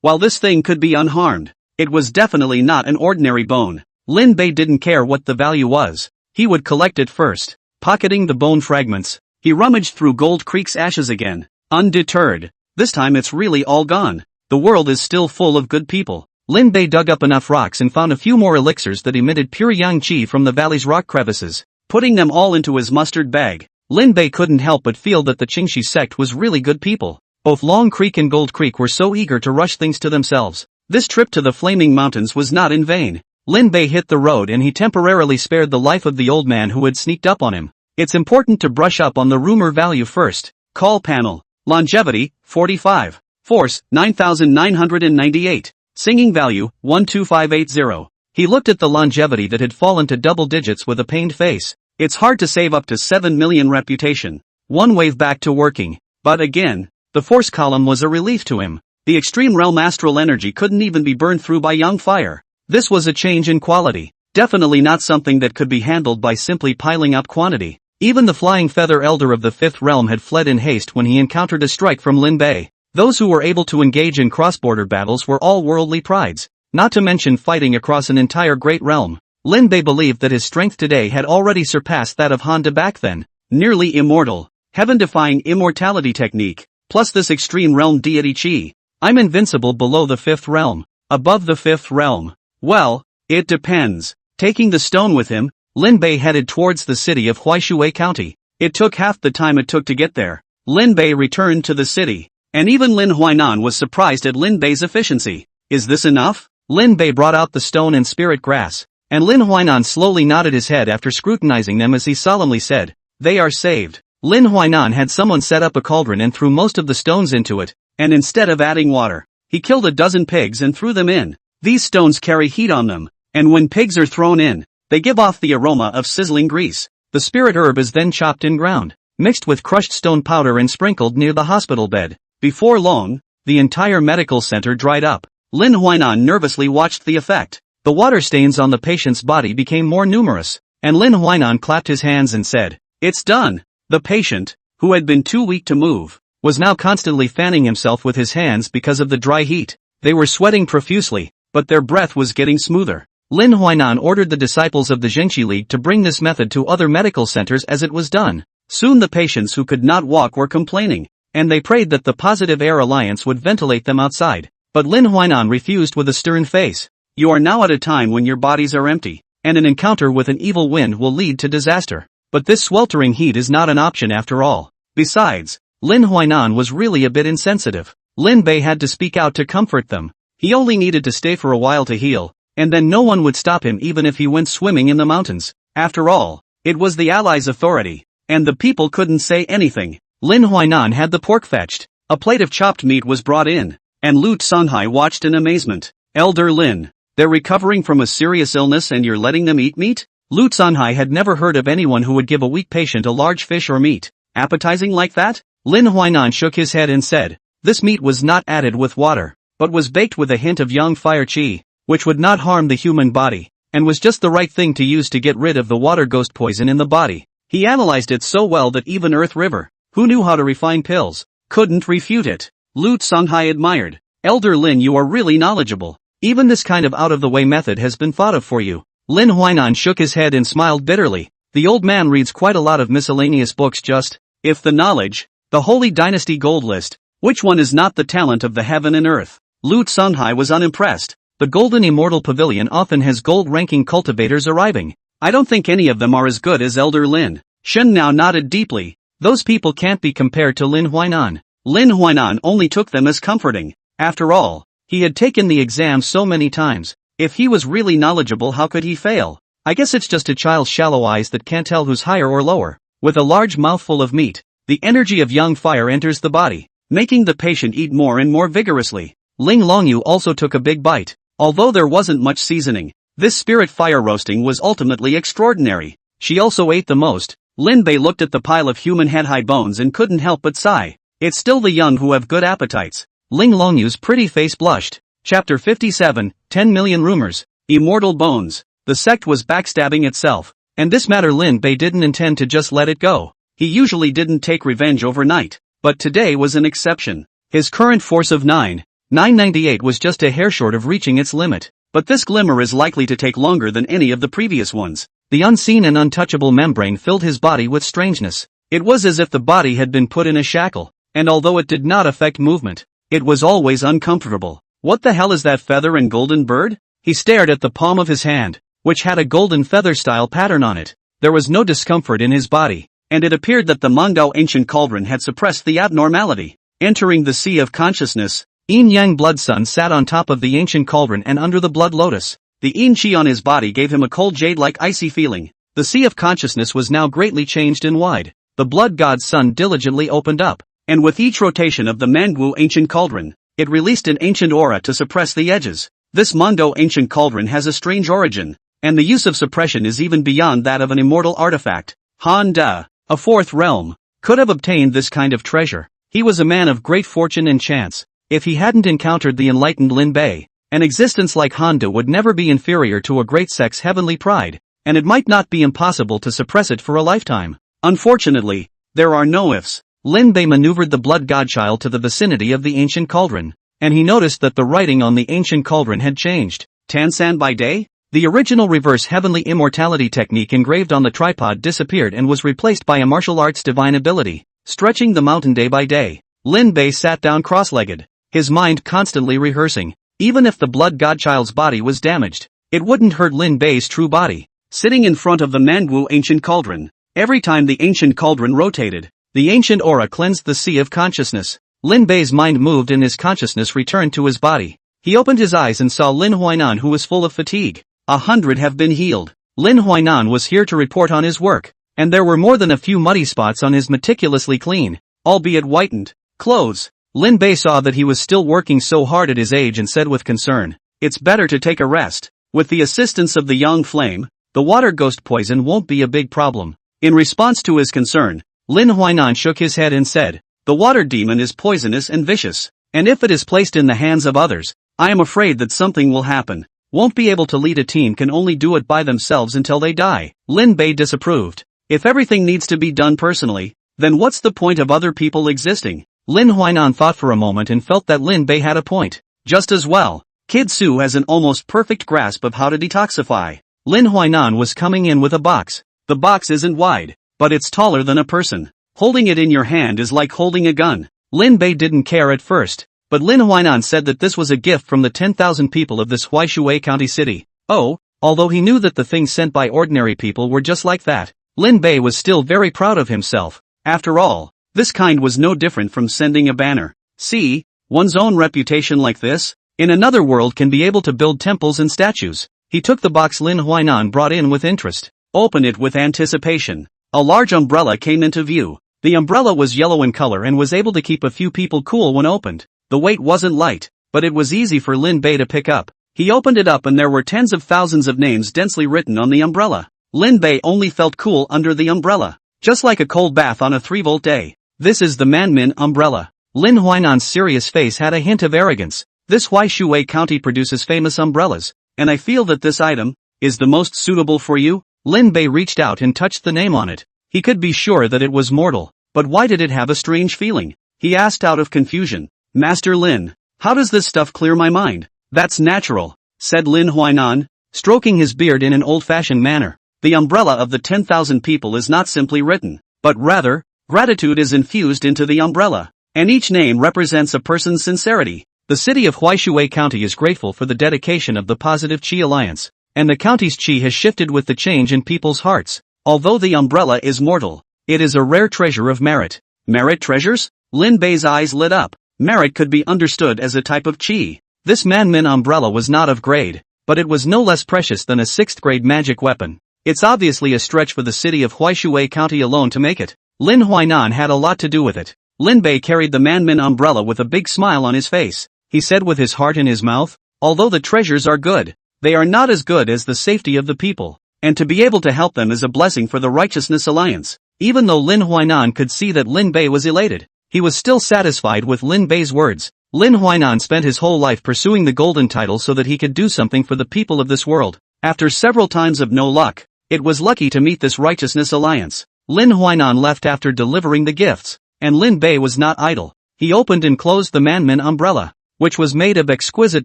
While this thing could be unharmed, it was definitely not an ordinary bone. Lin Bei didn't care what the value was. He would collect it first. Pocketing the bone fragments, he rummaged through Gold Creek's ashes again. Undeterred. This time it's really all gone. The world is still full of good people. Lin Bei dug up enough rocks and found a few more elixirs that emitted pure yang qi from the valley's rock crevices. Putting them all into his mustard bag, Lin Bei couldn't help but feel that the Qingxi sect was really good people. Both Long Creek and Gold Creek were so eager to rush things to themselves. This trip to the Flaming Mountains was not in vain. Lin Bei hit the road and he temporarily spared the life of the old man who had sneaked up on him. It's important to brush up on the rumor value first. Call panel. Longevity, 45. Force, 9,998. Singing value, 12580. He looked at the longevity that had fallen to double digits with a pained face. It's hard to save up to 7 million reputation. One wave back to working. But again, the force column was a relief to him. The extreme realm astral energy couldn't even be burned through by young fire. This was a change in quality. Definitely not something that could be handled by simply piling up quantity. Even the flying feather elder of the 5th realm had fled in haste when he encountered a strike from Lin Bei. Those who were able to engage in cross-border battles were all worldly prides, not to mention fighting across an entire great realm. Lin Bei believed that his strength today had already surpassed that of Han De back then. Nearly immortal, heaven-defying immortality technique, plus this extreme realm deity chi. I'm invincible below the 5th realm. Above the 5th realm. Well, it depends. Taking the stone with him, Lin Bei headed towards the city of Huaishui County. It took half the time it took to get there. Lin Bei returned to the city. And even Lin Huainan was surprised at Lin Bei's efficiency. Is this enough? Lin Bei brought out the stone and spirit grass, and Lin Huainan slowly nodded his head after scrutinizing them as he solemnly said, "They are saved." Lin Huainan had someone set up a cauldron and threw most of the stones into it, and instead of adding water, he killed a dozen pigs and threw them in. These stones carry heat on them, and when pigs are thrown in, they give off the aroma of sizzling grease. The spirit herb is then chopped and ground, mixed with crushed stone powder and sprinkled near the hospital bed. Before long, the entire medical center dried up. Lin Huainan nervously watched the effect. The water stains on the patient's body became more numerous, and Lin Huainan clapped his hands and said, "It's done." The patient, who had been too weak to move, was now constantly fanning himself with his hands because of the dry heat. They were sweating profusely, but their breath was getting smoother. Lin Huainan ordered the disciples of the Jingxi League to bring this method to other medical centers as it was done. Soon the patients who could not walk were complaining, and they prayed that the Positive Air Alliance would ventilate them outside. But Lin Huainan refused with a stern face. "You are now at a time when your bodies are empty, and an encounter with an evil wind will lead to disaster. But this sweltering heat is not an option after all." Besides, Lin Huainan was really a bit insensitive. Lin Bei had to speak out to comfort them. He only needed to stay for a while to heal, and then no one would stop him even if he went swimming in the mountains. After all, it was the Allies' authority, and the people couldn't say anything. Lin Huainan had the pork fetched. A plate of chopped meat was brought in, and Lu Songhai watched in amazement. "Elder Lin, they're recovering from a serious illness and you're letting them eat meat?" Lu Songhai had never heard of anyone who would give a weak patient a large fish or meat, appetizing like that. Lin Huainan shook his head and said, "This meat was not added with water, but was baked with a hint of yang fire qi, which would not harm the human body, and was just the right thing to use to get rid of the water ghost poison in the body." He analyzed it so well that even Earth River, who knew how to refine pills, couldn't refute it. Lu Songhai admired. "Elder Lin, you are really knowledgeable. Even this kind of out-of-the-way method has been thought of for you." Lin Huainan shook his head and smiled bitterly. The old man reads quite a lot of miscellaneous books just, if the knowledge, the Holy Dynasty Gold List, which one is not the talent of the heaven and earth? Lu Songhai was unimpressed. The Golden Immortal Pavilion often has gold-ranking cultivators arriving. I don't think any of them are as good as Elder Lin. Shen now nodded deeply. Those people can't be compared to Lin Huainan. Lin Huainan only took them as comforting. After all, he had taken the exam so many times. If he was really knowledgeable, how could he fail? I guess it's just a child's shallow eyes that can't tell who's higher or lower. With a large mouthful of meat, the energy of young fire enters the body, making the patient eat more and more vigorously. Ling Longyu also took a big bite. Although there wasn't much seasoning, this spirit fire roasting was ultimately extraordinary. She also ate the most. Lin Bei looked at the pile of human head-high bones and couldn't help but sigh. It's still the young who have good appetites. Ling Longyu's pretty face blushed. Chapter 57, 10 Million Rumors. Immortal Bones. The sect was backstabbing itself, and this matter Lin Bei didn't intend to just let it go. He usually didn't take revenge overnight, but today was an exception. His current force of 998 was just a hair short of reaching its limit, but this glimmer is likely to take longer than any of the previous ones. The unseen and untouchable membrane filled his body with strangeness. It was as if the body had been put in a shackle, and although it did not affect movement, it was always uncomfortable. What the hell is that feather and golden bird? He stared at the palm of his hand, which had a golden feather-style pattern on it. There was no discomfort in his body, and it appeared that the manga ancient cauldron had suppressed the abnormality. Entering the sea of consciousness, Yin-Yang Blood Sun sat on top of the ancient cauldron and under the blood lotus. The yin chi on his body gave him a cold jade-like icy feeling. The sea of consciousness was now greatly changed and wide. The blood god's sun diligently opened up, and with each rotation of the manhwa ancient cauldron, it released an ancient aura to suppress the edges. This manga ancient cauldron has a strange origin, and the use of suppression is even beyond that of an immortal artifact. Han Da, a fourth realm, could have obtained this kind of treasure. He was a man of great fortune and chance. If he hadn't encountered the enlightened Lin Bei, an existence like Han Da would never be inferior to a great sect's heavenly pride, and it might not be impossible to suppress it for a lifetime. Unfortunately, there are no ifs. Lin Bei maneuvered the blood godchild to the vicinity of the ancient cauldron, and he noticed that the writing on the ancient cauldron had changed. Tansan by day? The original reverse heavenly immortality technique engraved on the tripod disappeared and was replaced by a martial arts divine ability, stretching the mountain day by day. Lin Bei sat down cross-legged, his mind constantly rehearsing. Even if the blood godchild's body was damaged, it wouldn't hurt Lin Bei's true body. Sitting in front of the manhwa ancient cauldron, every time the ancient cauldron rotated, the ancient aura cleansed the sea of consciousness. Lin Bei's mind moved and his consciousness returned to his body. He opened his eyes and saw Lin Huainan, who was full of fatigue. 100 have been healed. Lin Huainan was here to report on his work, and there were more than a few muddy spots on his meticulously clean, albeit whitened, clothes. Lin Bei saw that he was still working so hard at his age and said with concern, "It's better to take a rest. With the assistance of the Yang Flame, the water ghost poison won't be a big problem." In response to his concern, Lin Huainan shook his head and said, "The water demon is poisonous and vicious, and if it is placed in the hands of others, I am afraid that something will happen. Won't be able to lead a team, can only do it by themselves until they die." Lin Bei disapproved. If everything needs to be done personally, then what's the point of other people existing? Lin Huainan thought for a moment and felt that Lin Bei had a point. Just as well, Kid Su has an almost perfect grasp of how to detoxify. Lin Huainan was coming in with a box. The box isn't wide, but it's taller than a person. Holding it in your hand is like holding a gun. Lin Bei didn't care at first, but Lin Huainan said that this was a gift from the 10,000 people of this Huaishui County city. Oh, although he knew that the things sent by ordinary people were just like that, Lin Bei was still very proud of himself. After all, this kind was no different from sending a banner. See, one's own reputation like this, in another world, can be able to build temples and statues. He took the box Lin Huainan brought in with interest, opened it with anticipation. A large umbrella came into view. The umbrella was yellow in color and was able to keep a few people cool when opened. The weight wasn't light, but it was easy for Lin Bei to pick up. He opened it up and there were tens of thousands of names densely written on the umbrella. Lin Bei only felt cool under the umbrella, just like a cold bath on a 3-volt day. "This is the Manmin umbrella." Lin Huainan's serious face had a hint of arrogance. "This Huaishui County produces famous umbrellas, and I feel that this item is the most suitable for you." Lin Bei reached out and touched the name on it. He could be sure that it was mortal, but why did it have a strange feeling? He asked out of confusion, "Master Lin, how does this stuff clear my mind?" "That's natural," said Lin Huainan, stroking his beard in an old-fashioned manner. "The umbrella of the 10,000 people is not simply written, but rather, gratitude is infused into the umbrella, and each name represents a person's sincerity. The city of Huaishui County is grateful for the dedication of the Positive Qi Alliance, and the county's qi has shifted with the change in people's hearts. Although the umbrella is mortal, it is a rare treasure of merit." "Merit treasures?" Lin Bei's eyes lit up. Merit could be understood as a type of qi. This Manmin umbrella was not of grade, but it was no less precious than a 6th-grade magic weapon. It's obviously a stretch for the city of Huaishui County alone to make it. Lin Huainan had a lot to do with it. Lin Bei carried the Manmin umbrella with a big smile on his face. He said with his heart in his mouth, "Although the treasures are good, they are not as good as the safety of the people, and to be able to help them is a blessing for the Righteousness Alliance." Even though Lin Huainan could see that Lin Bei was elated, he was still satisfied with Lin Bei's words. Lin Huainan spent his whole life pursuing the golden title so that he could do something for the people of this world. After several times of no luck, it was lucky to meet this Righteousness Alliance. Lin Huainan left after delivering the gifts, and Lin Bei was not idle. He opened and closed the Manmin umbrella, which was made of exquisite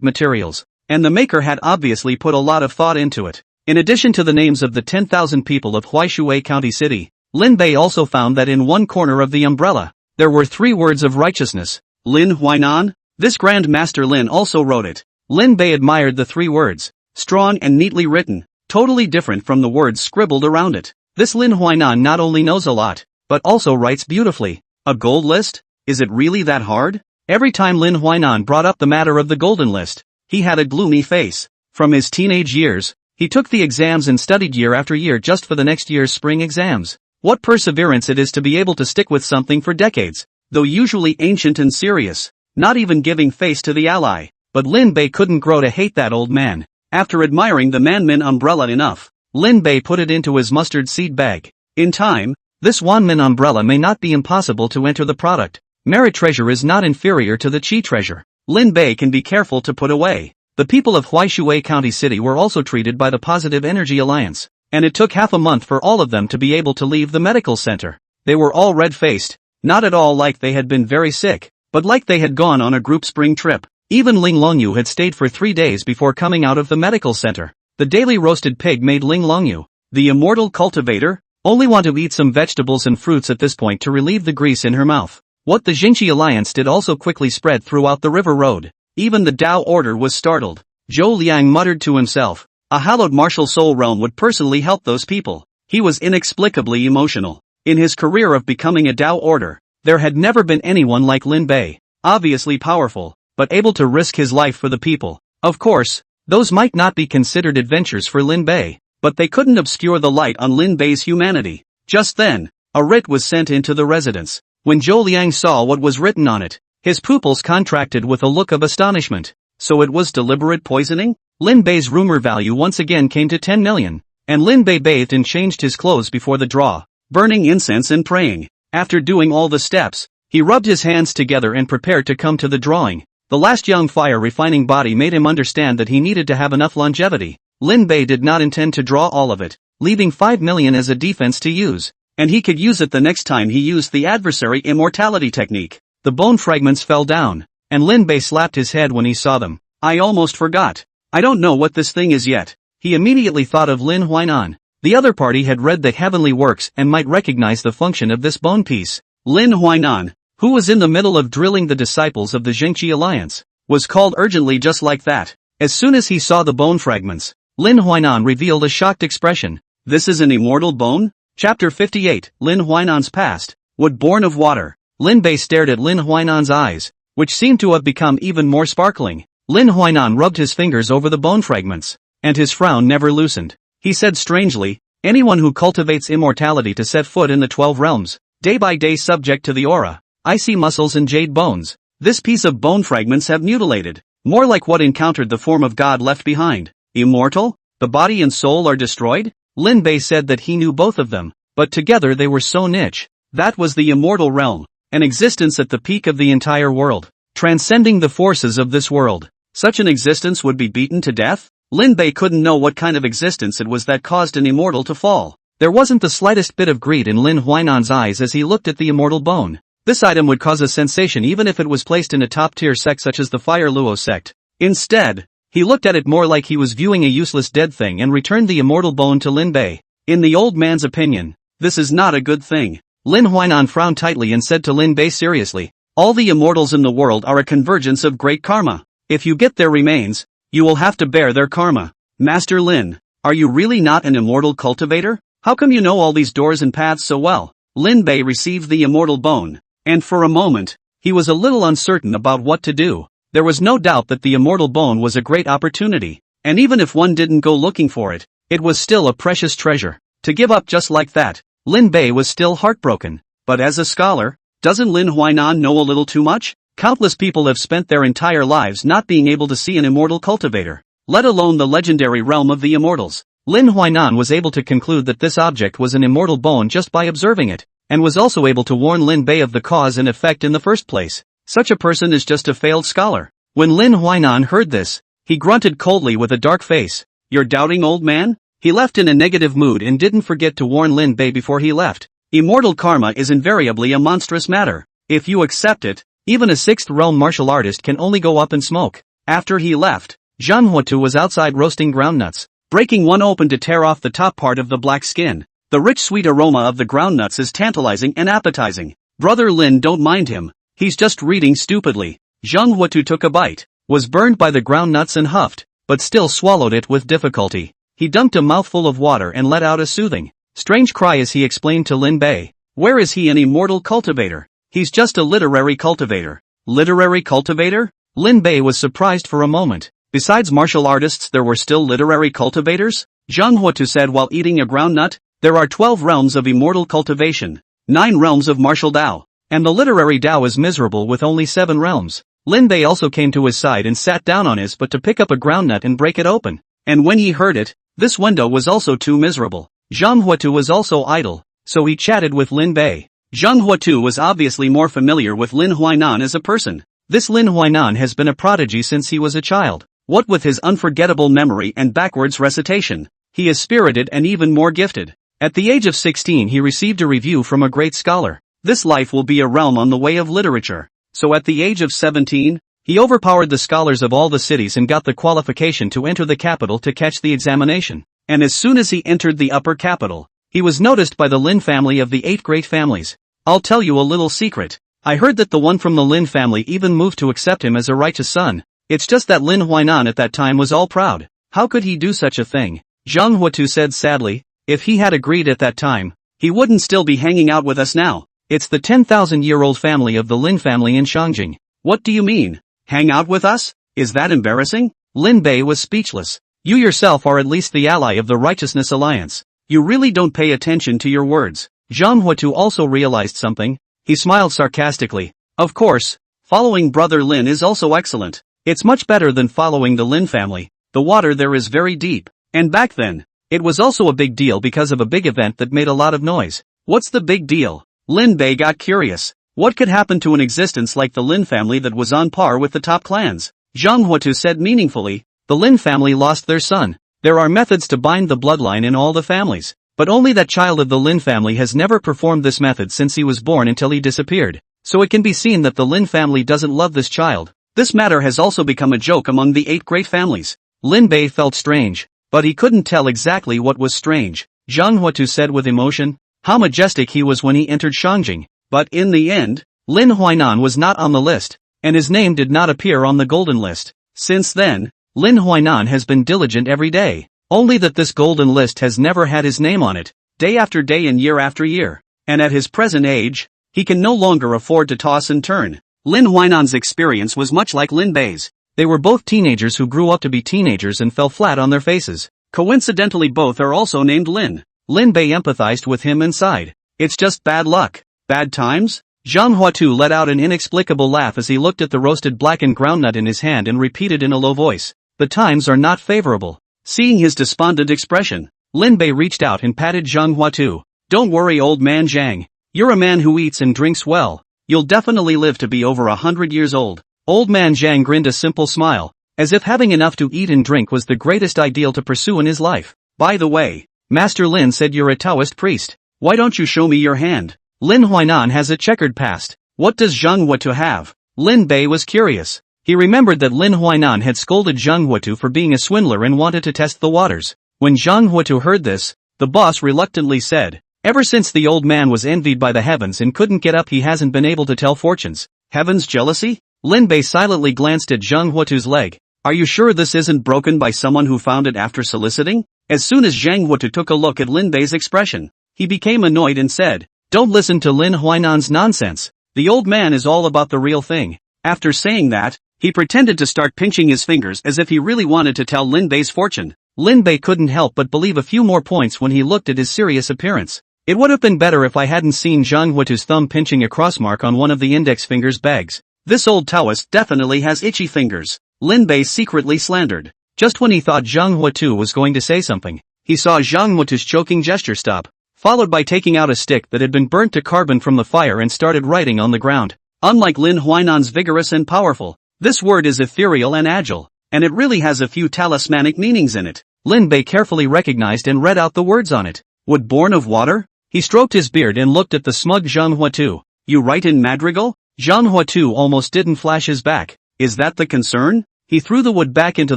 materials, and the maker had obviously put a lot of thought into it. In addition to the names of the 10,000 people of Huaishui County City, Lin Bei also found that in one corner of the umbrella, there were 3 words of righteousness. Lin Huainan? This Grand Master Lin also wrote it. Lin Bei admired the 3 words, strong and neatly written, totally different from the words scribbled around it. This Lin Huainan not only knows a lot, but also writes beautifully. A gold list? Is it really that hard? Every time Lin Huainan brought up the matter of the golden list, he had a gloomy face. From his teenage years, he took the exams and studied year after year just for the next year's spring exams. What perseverance it is to be able to stick with something for decades, though usually ancient and serious, not even giving face to the ally. But Lin Bei couldn't grow to hate that old man. After admiring the Manmin umbrella enough, Lin Bei put it into his mustard seed bag. In time, this Wanmin umbrella may not be impossible to enter the product. Merit treasure is not inferior to the Qi treasure. Lin Bei can be careful to put away. The people of Huaishui County City were also treated by the Positive Energy Alliance, and it took half a month for all of them to be able to leave the medical center. They were all red-faced, not at all like they had been very sick, but like they had gone on a group spring trip. Even Ling Longyu had stayed for 3 days before coming out of the medical center. The daily roasted pig made Ling Longyu, the immortal cultivator, only want to eat some vegetables and fruits at this point to relieve the grease in her mouth. What the Jingqi Alliance did also quickly spread throughout the river road. Even the Tao Order was startled. Zhou Liang muttered to himself, a hallowed martial soul realm would personally help those people. He was inexplicably emotional. In his career of becoming a Tao Order, there had never been anyone like Lin Bei, obviously powerful, but able to risk his life for the people. Of course, those might not be considered adventures for Lin Bei, but they couldn't obscure the light on Lin Bei's humanity. Just then, a writ was sent into the residence. When Zhou Liang saw what was written on it, his pupils contracted with a look of astonishment. So it was deliberate poisoning? Lin Bei's rumor value once again came to 10 million, and Lin Bei bathed and changed his clothes before the draw, burning incense and praying. After doing all the steps, he rubbed his hands together and prepared to come to the drawing. The last young fire refining body made him understand that he needed to have enough longevity. Lin Bei did not intend to draw all of it, leaving 5 million as a defense to use, and he could use it the next time he used the adversary immortality technique. The bone fragments fell down, and Lin Bei slapped his head when he saw them. I almost forgot. I don't know what this thing is yet. He immediately thought of Lin Huainan. The other party had read the heavenly works and might recognize the function of this bone piece. Lin Huainan, who was in the middle of drilling the disciples of the Jingqi Alliance, was called urgently just like that. As soon as he saw the bone fragments, Lin Huainan revealed a shocked expression. This is an immortal bone? Chapter 58, Lin Huainan's past. Wood born of water. Lin Bei stared at Lin Huainan's eyes, which seemed to have become even more sparkling. Lin Huainan rubbed his fingers over the bone fragments, and his frown never loosened. He said strangely, anyone who cultivates immortality to set foot in the 12 realms, day by day subject to the aura, icy muscles and jade bones. This piece of bone fragments have mutilated, more like what encountered the form of God left behind. Immortal? The body and soul are destroyed? Lin Bei said that he knew both of them, but together they were so niche. That was the immortal realm, an existence at the peak of the entire world, transcending the forces of this world. Such an existence would be beaten to death? Lin Bei couldn't know what kind of existence it was that caused an immortal to fall. There wasn't the slightest bit of greed in Lin Huainan's eyes as he looked at the immortal bone. This item would cause a sensation even if it was placed in a top-tier sect such as the Fire Luo sect. Instead, he looked at it more like he was viewing a useless dead thing and returned the immortal bone to Lin Bei. In the old man's opinion, this is not a good thing. Lin Huainan frowned tightly and said to Lin Bei seriously, all the immortals in the world are a convergence of great karma. If you get their remains, you will have to bear their karma. Master Lin, are you really not an immortal cultivator? How come you know all these doors and paths so well? Lin Bei received the immortal bone, and for a moment, he was a little uncertain about what to do. There was no doubt that the immortal bone was a great opportunity, and even if one didn't go looking for it, it was still a precious treasure. To give up just like that, Lin Bei was still heartbroken. But as a scholar, doesn't Lin Huainan know a little too much? Countless people have spent their entire lives not being able to see an immortal cultivator, let alone the legendary realm of the immortals. Lin Huainan was able to conclude that this object was an immortal bone just by observing it, and was also able to warn Lin Bei of the cause and effect in the first place. Such a person is just a failed scholar. When Lin Huainan heard this, he grunted coldly with a dark face. You're doubting, old man? He left in a negative mood and didn't forget to warn Lin Bei before he left. Immortal karma is invariably a monstrous matter. If you accept it, even a 6th realm martial artist can only go up in smoke. After he left, Manhwa was outside roasting groundnuts, breaking one open to tear off the top part of the black skin. The rich sweet aroma of the groundnuts is tantalizing and appetizing. Brother Lin don't mind him, he's just reading stupidly. Manhwa took a bite, was burned by the groundnuts and huffed, but still swallowed it with difficulty. He dumped a mouthful of water and let out a soothing, strange cry as he explained to Lin Bei. Where is he an immortal cultivator? He's just a literary cultivator. Literary cultivator? Lin Bei was surprised for a moment. Besides martial artists there were still literary cultivators? Manhwa said while eating a groundnut. There are 12 realms of immortal cultivation, 9 realms of martial Dao, and the literary Dao is miserable with only 7 realms. Lin Bei also came to his side and sat down on his butt to pick up a groundnut and break it open. And when he heard it, this window was also too miserable. Manhwa was also idle, so he chatted with Lin Bei. Manhwa was obviously more familiar with Lin Huainan as a person. This Lin Huainan has been a prodigy since he was a child. What with his unforgettable memory and backwards recitation, he is spirited and even more gifted. At the age of 16 he received a review from a great scholar. This life will be a realm on the way of literature. So at the age of 17, he overpowered the scholars of all the cities and got the qualification to enter the capital to catch the examination. And as soon as he entered the upper capital, he was noticed by the Lin family of the 8 great families. I'll tell you a little secret. I heard that the one from the Lin family even moved to accept him as a righteous son. It's just that Lin Huainan at that time was all proud. How could he do such a thing? Manhwa said sadly. If he had agreed at that time, he wouldn't still be hanging out with us now. It's the 10,000-year-old family of the Lin family in Shangjing. What do you mean? Hang out with us? Is that embarrassing? Lin Bei was speechless. You yourself are at least the ally of the Righteousness Alliance. You really don't pay attention to your words. Manhwa also realized something. He smiled sarcastically. Of course, following Brother Lin is also excellent. It's much better than following the Lin family. The water there is very deep. And back then, it was also a big deal because of a big event that made a lot of noise. What's the big deal? Lin Bei got curious. What could happen to an existence like the Lin family that was on par with the top clans? Manhwa said meaningfully, the Lin family lost their son. There are methods to bind the bloodline in all the families, but only that child of the Lin family has never performed this method since he was born until he disappeared. So it can be seen that the Lin family doesn't love this child. This matter has also become a joke among the 8 great families. Lin Bei felt strange, but he couldn't tell exactly what was strange. Manhwa said with emotion, how majestic he was when he entered Shangjing. But in the end, Lin Huainan was not on the list, and his name did not appear on the golden list. Since then, Lin Huainan has been diligent every day. Only that this golden list has never had his name on it, day after day and year after year. And at his present age, he can no longer afford to toss and turn. Lin Huainan's experience was much like Lin Bei's. They were both teenagers who grew up to be teenagers and fell flat on their faces. Coincidentally both are also named Lin. Lin Bei empathized with him and sighed. It's just bad luck. Bad times? Manhwa let out an inexplicable laugh as he looked at the roasted blackened groundnut in his hand and repeated in a low voice. The times are not favorable. Seeing his despondent expression, Lin Bei reached out and patted Manhwa. Don't worry old man Zhang. You're a man who eats and drinks well. You'll definitely live to be over 100 years old. Old man Zhang grinned a simple smile, as if having enough to eat and drink was the greatest ideal to pursue in his life. By the way, Master Lin said you're a Taoist priest. Why don't you show me your hand? Lin Huainan has a checkered past. What does Manhwa have? Lin Bei was curious. He remembered that Lin Huainan had scolded Manhwa for being a swindler and wanted to test the waters. When Manhwa heard this, the boss reluctantly said, ever since the old man was envied by the heavens and couldn't get up he hasn't been able to tell fortunes. Heaven's jealousy? Lin Bei silently glanced at Manhwa's leg. Are you sure this isn't broken by someone who found it after soliciting? As soon as Manhwa took a look at Lin Bei's expression, he became annoyed and said, don't listen to Lin Huainan's nonsense. The old man is all about the real thing. After saying that, he pretended to start pinching his fingers as if he really wanted to tell Lin Bei's fortune. Lin Bei couldn't help but believe a few more points when he looked at his serious appearance. It would have been better if I hadn't seen Manhwa's thumb pinching a crossmark on one of the index finger's bags. This old Taoist definitely has itchy fingers. Lin Bei secretly slandered. Just when he thought Manhwa was going to say something, he saw Manhwa's choking gesture stop, followed by taking out a stick that had been burnt to carbon from the fire and started writing on the ground. Unlike Lin Huainan's vigorous and powerful, this word is ethereal and agile, and it really has a few talismanic meanings in it. Lin Bei carefully recognized and read out the words on it. Wood born of water? He stroked his beard and looked at the smug Zhang Huatu. You write in Madrigal? Zhang Huatu almost didn't flash his back. Is that the concern? He threw the wood back into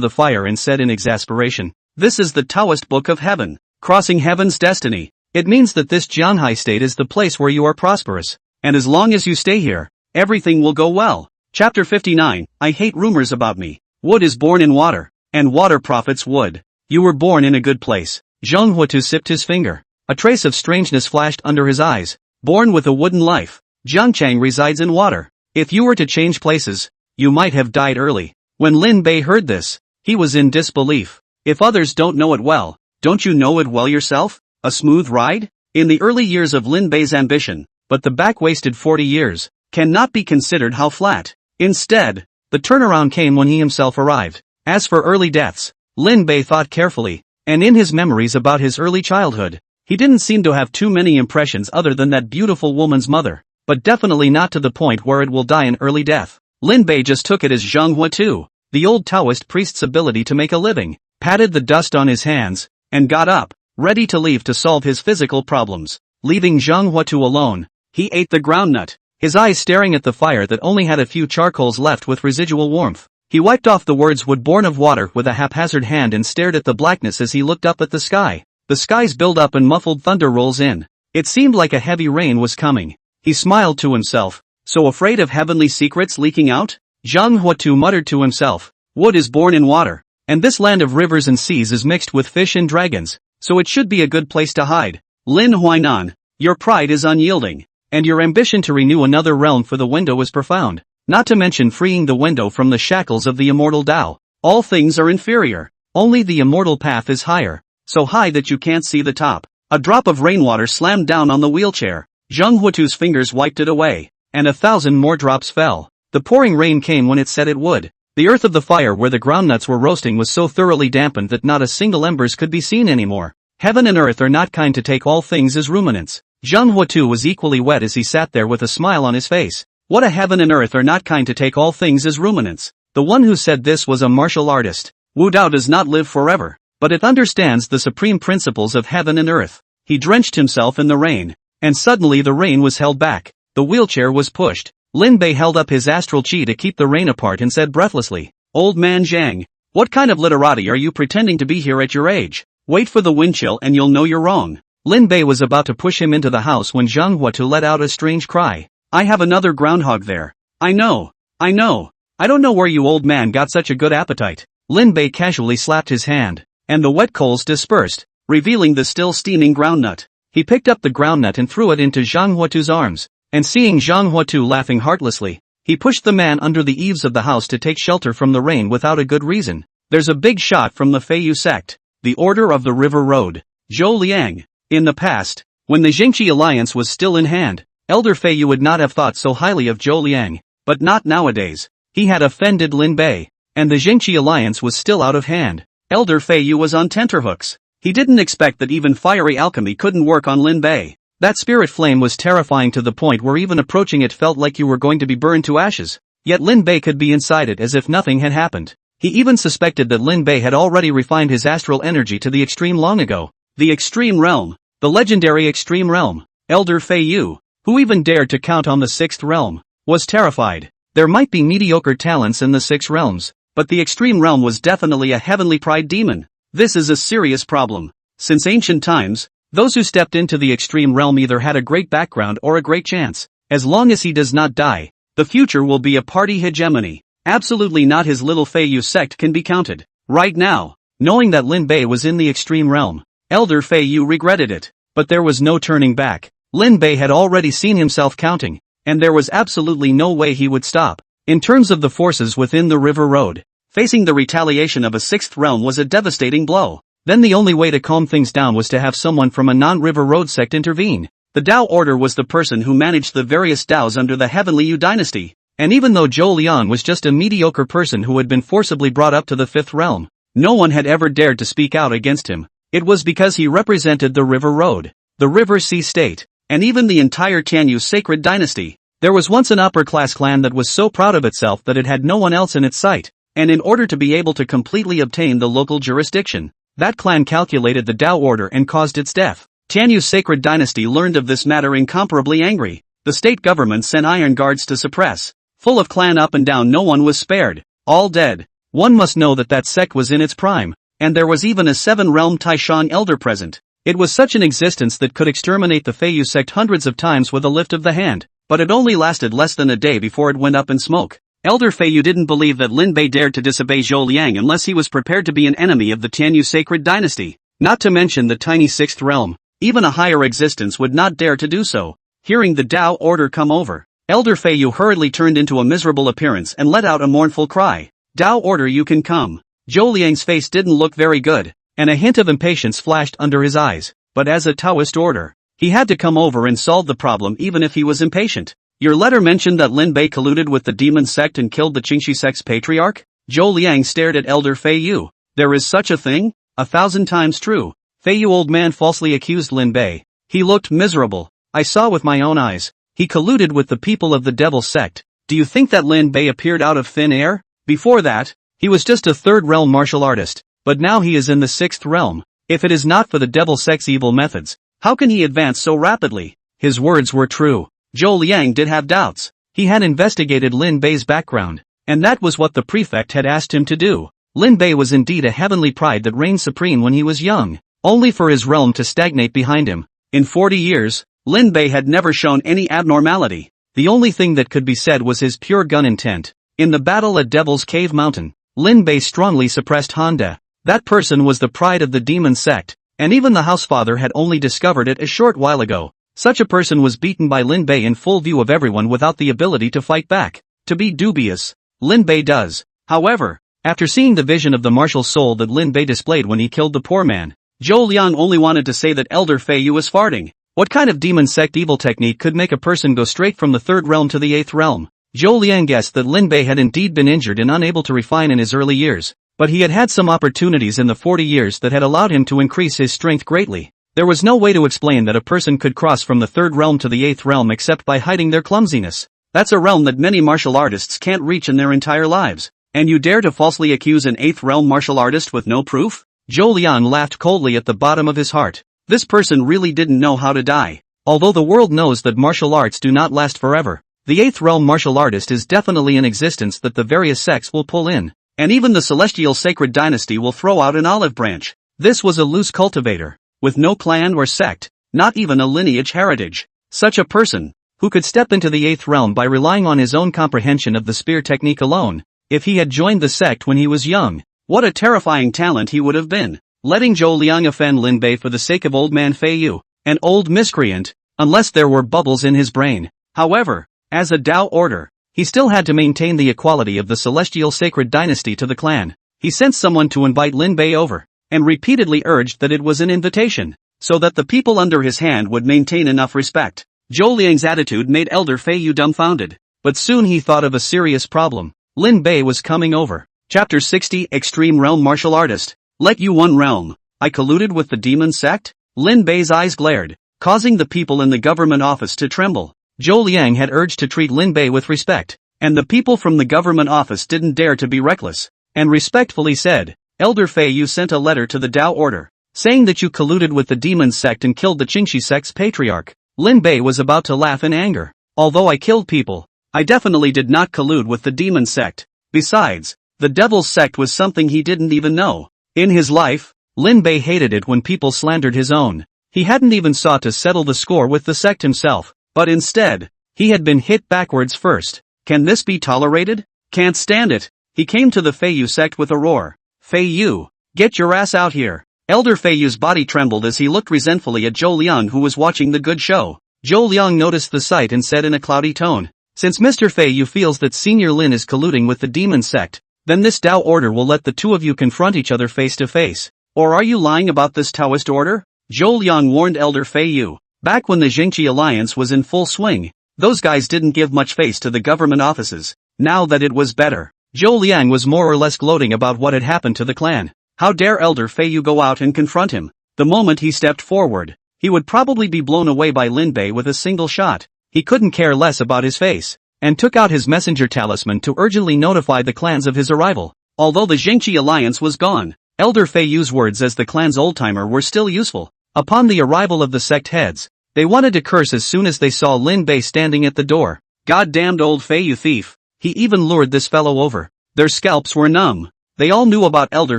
the fire and said in exasperation, this is the Taoist Book of Heaven. Crossing heaven's destiny. It means that this Jianhai state is the place where you are prosperous. And as long as you stay here, everything will go well. Chapter 59, I hate rumors about me. Wood is born in water, and water profits wood. You were born in a good place. Zhang Huatu sipped his finger. A trace of strangeness flashed under his eyes. Born with a wooden life, Jiangchang resides in water. If you were to change places, you might have died early. When Lin Bei heard this, he was in disbelief. If others don't know it well, don't you know it well yourself? A smooth ride? In the early years of Lin Bei's ambition, but the back-wasted 40 years, cannot be considered how flat. Instead, the turnaround came when he himself arrived. As for early deaths, Lin Bei thought carefully, and in his memories about his early childhood, he didn't seem to have too many impressions other than that beautiful woman's mother, but definitely not to the point where it will die an early death. Lin Bei just took it as Zhang Huatu, the old Taoist priest's ability to make a living, patted the dust on his hands, and got up, ready to leave to solve his physical problems. Leaving Zhang Huatu alone, he ate the groundnut, his eyes staring at the fire that only had a few charcoals left with residual warmth. He wiped off the words "wood born of water" with a haphazard hand and stared at the blackness as he looked up at the sky. The skies build up and muffled thunder rolls in. It seemed like a heavy rain was coming. He smiled to himself. So afraid of heavenly secrets leaking out? Zhang Huatu muttered to himself. Wood is born in water, and this land of rivers and seas is mixed with fish and dragons, so it should be a good place to hide. Lin Huainan, your pride is unyielding, and your ambition to renew another realm for the window is profound, not to mention freeing the window from the shackles of the immortal Tao. All things are inferior, only the immortal path is higher, so high that you can't see the top. A drop of rainwater slammed down on the wheelchair. Zhang Huatu's fingers wiped it away, and 1,000 more drops fell. The pouring rain came when it said it would. The earth of the fire where the groundnuts were roasting was so thoroughly dampened that not a single embers could be seen anymore. Heaven and earth are not kind to take all things as ruminants. Zhang Huatu was equally wet as he sat there with a smile on his face. What a heaven and earth are not kind to take all things as ruminants. The one who said this was a martial artist. Wu Dao does not live forever, but it understands the supreme principles of heaven and earth. He drenched himself in the rain, and suddenly the rain was held back. The wheelchair was pushed. Lin Bei held up his astral chi to keep the rain apart and said breathlessly, Old man Zhang, what kind of literati are you pretending to be here at your age? Wait for the wind chill and you'll know you're wrong. Lin Bei was about to push him into the house when Zhang Huatu let out a strange cry. I have another groundhog there. I know. I don't know where you old man got such a good appetite. Lin Bei casually slapped his hand, and the wet coals dispersed, revealing the still steaming groundnut. He picked up the groundnut and threw it into Zhang Huatu's arms, and seeing Zhang Huatu laughing heartlessly, he pushed the man under the eaves of the house to take shelter from the rain without a good reason. There's a big shot from the Feiyu sect, the Order of the River Road. Zhou Liang. In the past, when the Jingqi alliance was still in hand, Elder Feiyu would not have thought so highly of Zhou Liang, but not nowadays. He had offended Lin Bei, and the Jingqi alliance was still out of hand. Elder Feiyu was on tenterhooks. He didn't expect that even fiery alchemy couldn't work on Lin Bei. That spirit flame was terrifying to the point where even approaching it felt like you were going to be burned to ashes. Yet Lin Bei could be inside it as if nothing had happened. He even suspected that Lin Bei had already refined his astral energy to the extreme long ago. The extreme realm. The legendary extreme realm. Elder Feiyu, who even dared to count on the sixth realm, was terrified. There might be mediocre talents in the six realms, but the extreme realm was definitely a heavenly pride demon. This is a serious problem. Since ancient times, those who stepped into the extreme realm either had a great background or a great chance. As long as he does not die, the future will be a party hegemony. Absolutely not his little Feiyu sect can be counted. Right now, knowing that Lin Bei was in the extreme realm, Elder Feiyu regretted it. But there was no turning back. Lin Bei had already seen himself counting, and there was absolutely no way he would stop. In terms of the forces within the River Road, facing the retaliation of a sixth realm was a devastating blow. Then the only way to calm things down was to have someone from a non-River Road sect intervene. The Tao Order was the person who managed the various Taos under the Heavenly Yu dynasty, and even though Zhou Liang was just a mediocre person who had been forcibly brought up to the fifth realm, no one had ever dared to speak out against him. It was because he represented the River Road, the River Sea State, and even the entire Tianyu sacred dynasty. There was once an upper-class clan that was so proud of itself that it had no one else in its sight, and in order to be able to completely obtain the local jurisdiction, that clan calculated the Tao Order and caused its death. Tianyu's sacred dynasty learned of this matter incomparably angry. The state government sent iron guards to suppress. Full of clan up and down, no one was spared. All dead. One must know that that sect was in its prime, and there was even a 7-realm Taishan elder present. It was such an existence that could exterminate the Feiyu sect hundreds of times with a lift of the hand, but it only lasted less than a day before it went up in smoke. Elder Feiyu didn't believe that Lin Bei dared to disobey Zhou Liang unless he was prepared to be an enemy of the Tianyu sacred dynasty. Not to mention the tiny 6th realm. Even a higher existence would not dare to do so. Hearing the Tao order come over, Elder Feiyu hurriedly turned into a miserable appearance and let out a mournful cry. Tao order, you can come. Zhou Liang's face didn't look very good, and a hint of impatience flashed under his eyes, but as a Taoist order, he had to come over and solve the problem even if he was impatient. Your letter mentioned that Lin Bei colluded with the demon sect and killed the Qingxi sect's patriarch? Zhou Liang stared at Elder Feiyu. There is such a thing? 1,000 times true. Feiyu old man falsely accused Lin Bei. He looked miserable. I saw with my own eyes. He colluded with the people of the devil sect. Do you think that Lin Bei appeared out of thin air? Before that, he was just a 3rd realm martial artist, but now he is in the 6th realm. If it is not for the devil sect's evil methods, how can he advance so rapidly? His words were true. Zhou Liang did have doubts. He had investigated Lin Bei's background, and that was what the prefect had asked him to do. Lin Bei was indeed a heavenly pride that reigned supreme when he was young, only for his realm to stagnate behind him. In 40 years, Lin Bei had never shown any abnormality. The only thing that could be said was his pure gun intent. In the battle at Devil's Cave Mountain, Lin Bei strongly suppressed Honda. That person was the pride of the demon sect, and even the housefather had only discovered it a short while ago. Such a person was beaten by Lin Bei in full view of everyone without the ability to fight back. To be dubious, Lin Bei does. However, after seeing the vision of the martial soul that Lin Bei displayed when he killed the poor man, Zhou Liang only wanted to say that Elder Feiyu was farting. What kind of demon sect evil technique could make a person go straight from the 3rd realm to the 8th realm? Zhou Liang guessed that Lin Bei had indeed been injured and unable to refine in his early years, but he had had some opportunities in the 40 years that had allowed him to increase his strength greatly. There was no way to explain that a person could cross from the 3rd realm to the 8th realm except by hiding their clumsiness. That's a realm that many martial artists can't reach in their entire lives. And you dare to falsely accuse an 8th realm martial artist with no proof? Zhou Liang laughed coldly at the bottom of his heart. This person really didn't know how to die. Although the world knows that martial arts do not last forever, the 8th realm martial artist is definitely an existence that the various sects will pull in, and even the celestial sacred dynasty will throw out an olive branch. This was a loose cultivator, with no clan or sect, not even a lineage heritage. Such a person, who could step into the 8th realm by relying on his own comprehension of the spear technique alone, if he had joined the sect when he was young, what a terrifying talent he would have been. Letting Zhou Liang offend Lin Bei for the sake of old man Feiyu, an old miscreant, unless there were bubbles in his brain. However, as a Tao order, he still had to maintain the equality of the celestial sacred dynasty to the clan. He sent someone to invite Lin Bei over, and repeatedly urged that it was an invitation, so that the people under his hand would maintain enough respect. Zhou Liang's attitude made Elder Feiyu dumbfounded, but soon he thought of a serious problem. Lin Bei was coming over. Chapter 60 Extreme Realm Martial Artist. Let you one realm. I colluded with the demon sect? Lin Bei's eyes glared, causing the people in the government office to tremble. Zhou Liang had urged to treat Lin Bei with respect, and the people from the government office didn't dare to be reckless, and respectfully said, Elder Feiyu sent a letter to the Tao order, saying that you colluded with the demon sect and killed the Qingxi sect's patriarch. Lin Bei was about to laugh in anger. Although I killed people, I definitely did not collude with the demon sect. Besides, the devil's sect was something he didn't even know. In his life, Lin Bei hated it when people slandered his own. He hadn't even sought to settle the score with the sect himself, but instead, he had been hit backwards first. Can this be tolerated? Can't stand it. He came to the Feiyu sect with a roar. Feiyu, get your ass out here. Elder Feiyu's body trembled as he looked resentfully at Zhou Liang, who was watching the good show. Zhou Liang noticed the sight and said in a cloudy tone, since Mr. Feiyu feels that Senior Lin is colluding with the demon sect, then this Tao order will let the two of you confront each other face to face. Or are you lying about this Taoist order? Zhou Liang warned Elder Feiyu. Back when the Jingqi alliance was in full swing, those guys didn't give much face to the government offices. Now that it was better, Zhou Liang was more or less gloating about what had happened to the clan. How dare Elder Feiyu go out and confront him? The moment he stepped forward, he would probably be blown away by Lin Bei with a single shot. He couldn't care less about his face, and took out his messenger talisman to urgently notify the clans of his arrival. Although the Jingqi alliance was gone, Elder Feiyu's words as the clan's old-timer were still useful. Upon the arrival of the sect heads, they wanted to curse as soon as they saw Lin Bei standing at the door. "Goddamned old Feiyu thief. He even lured this fellow over." Their scalps were numb. They all knew about Elder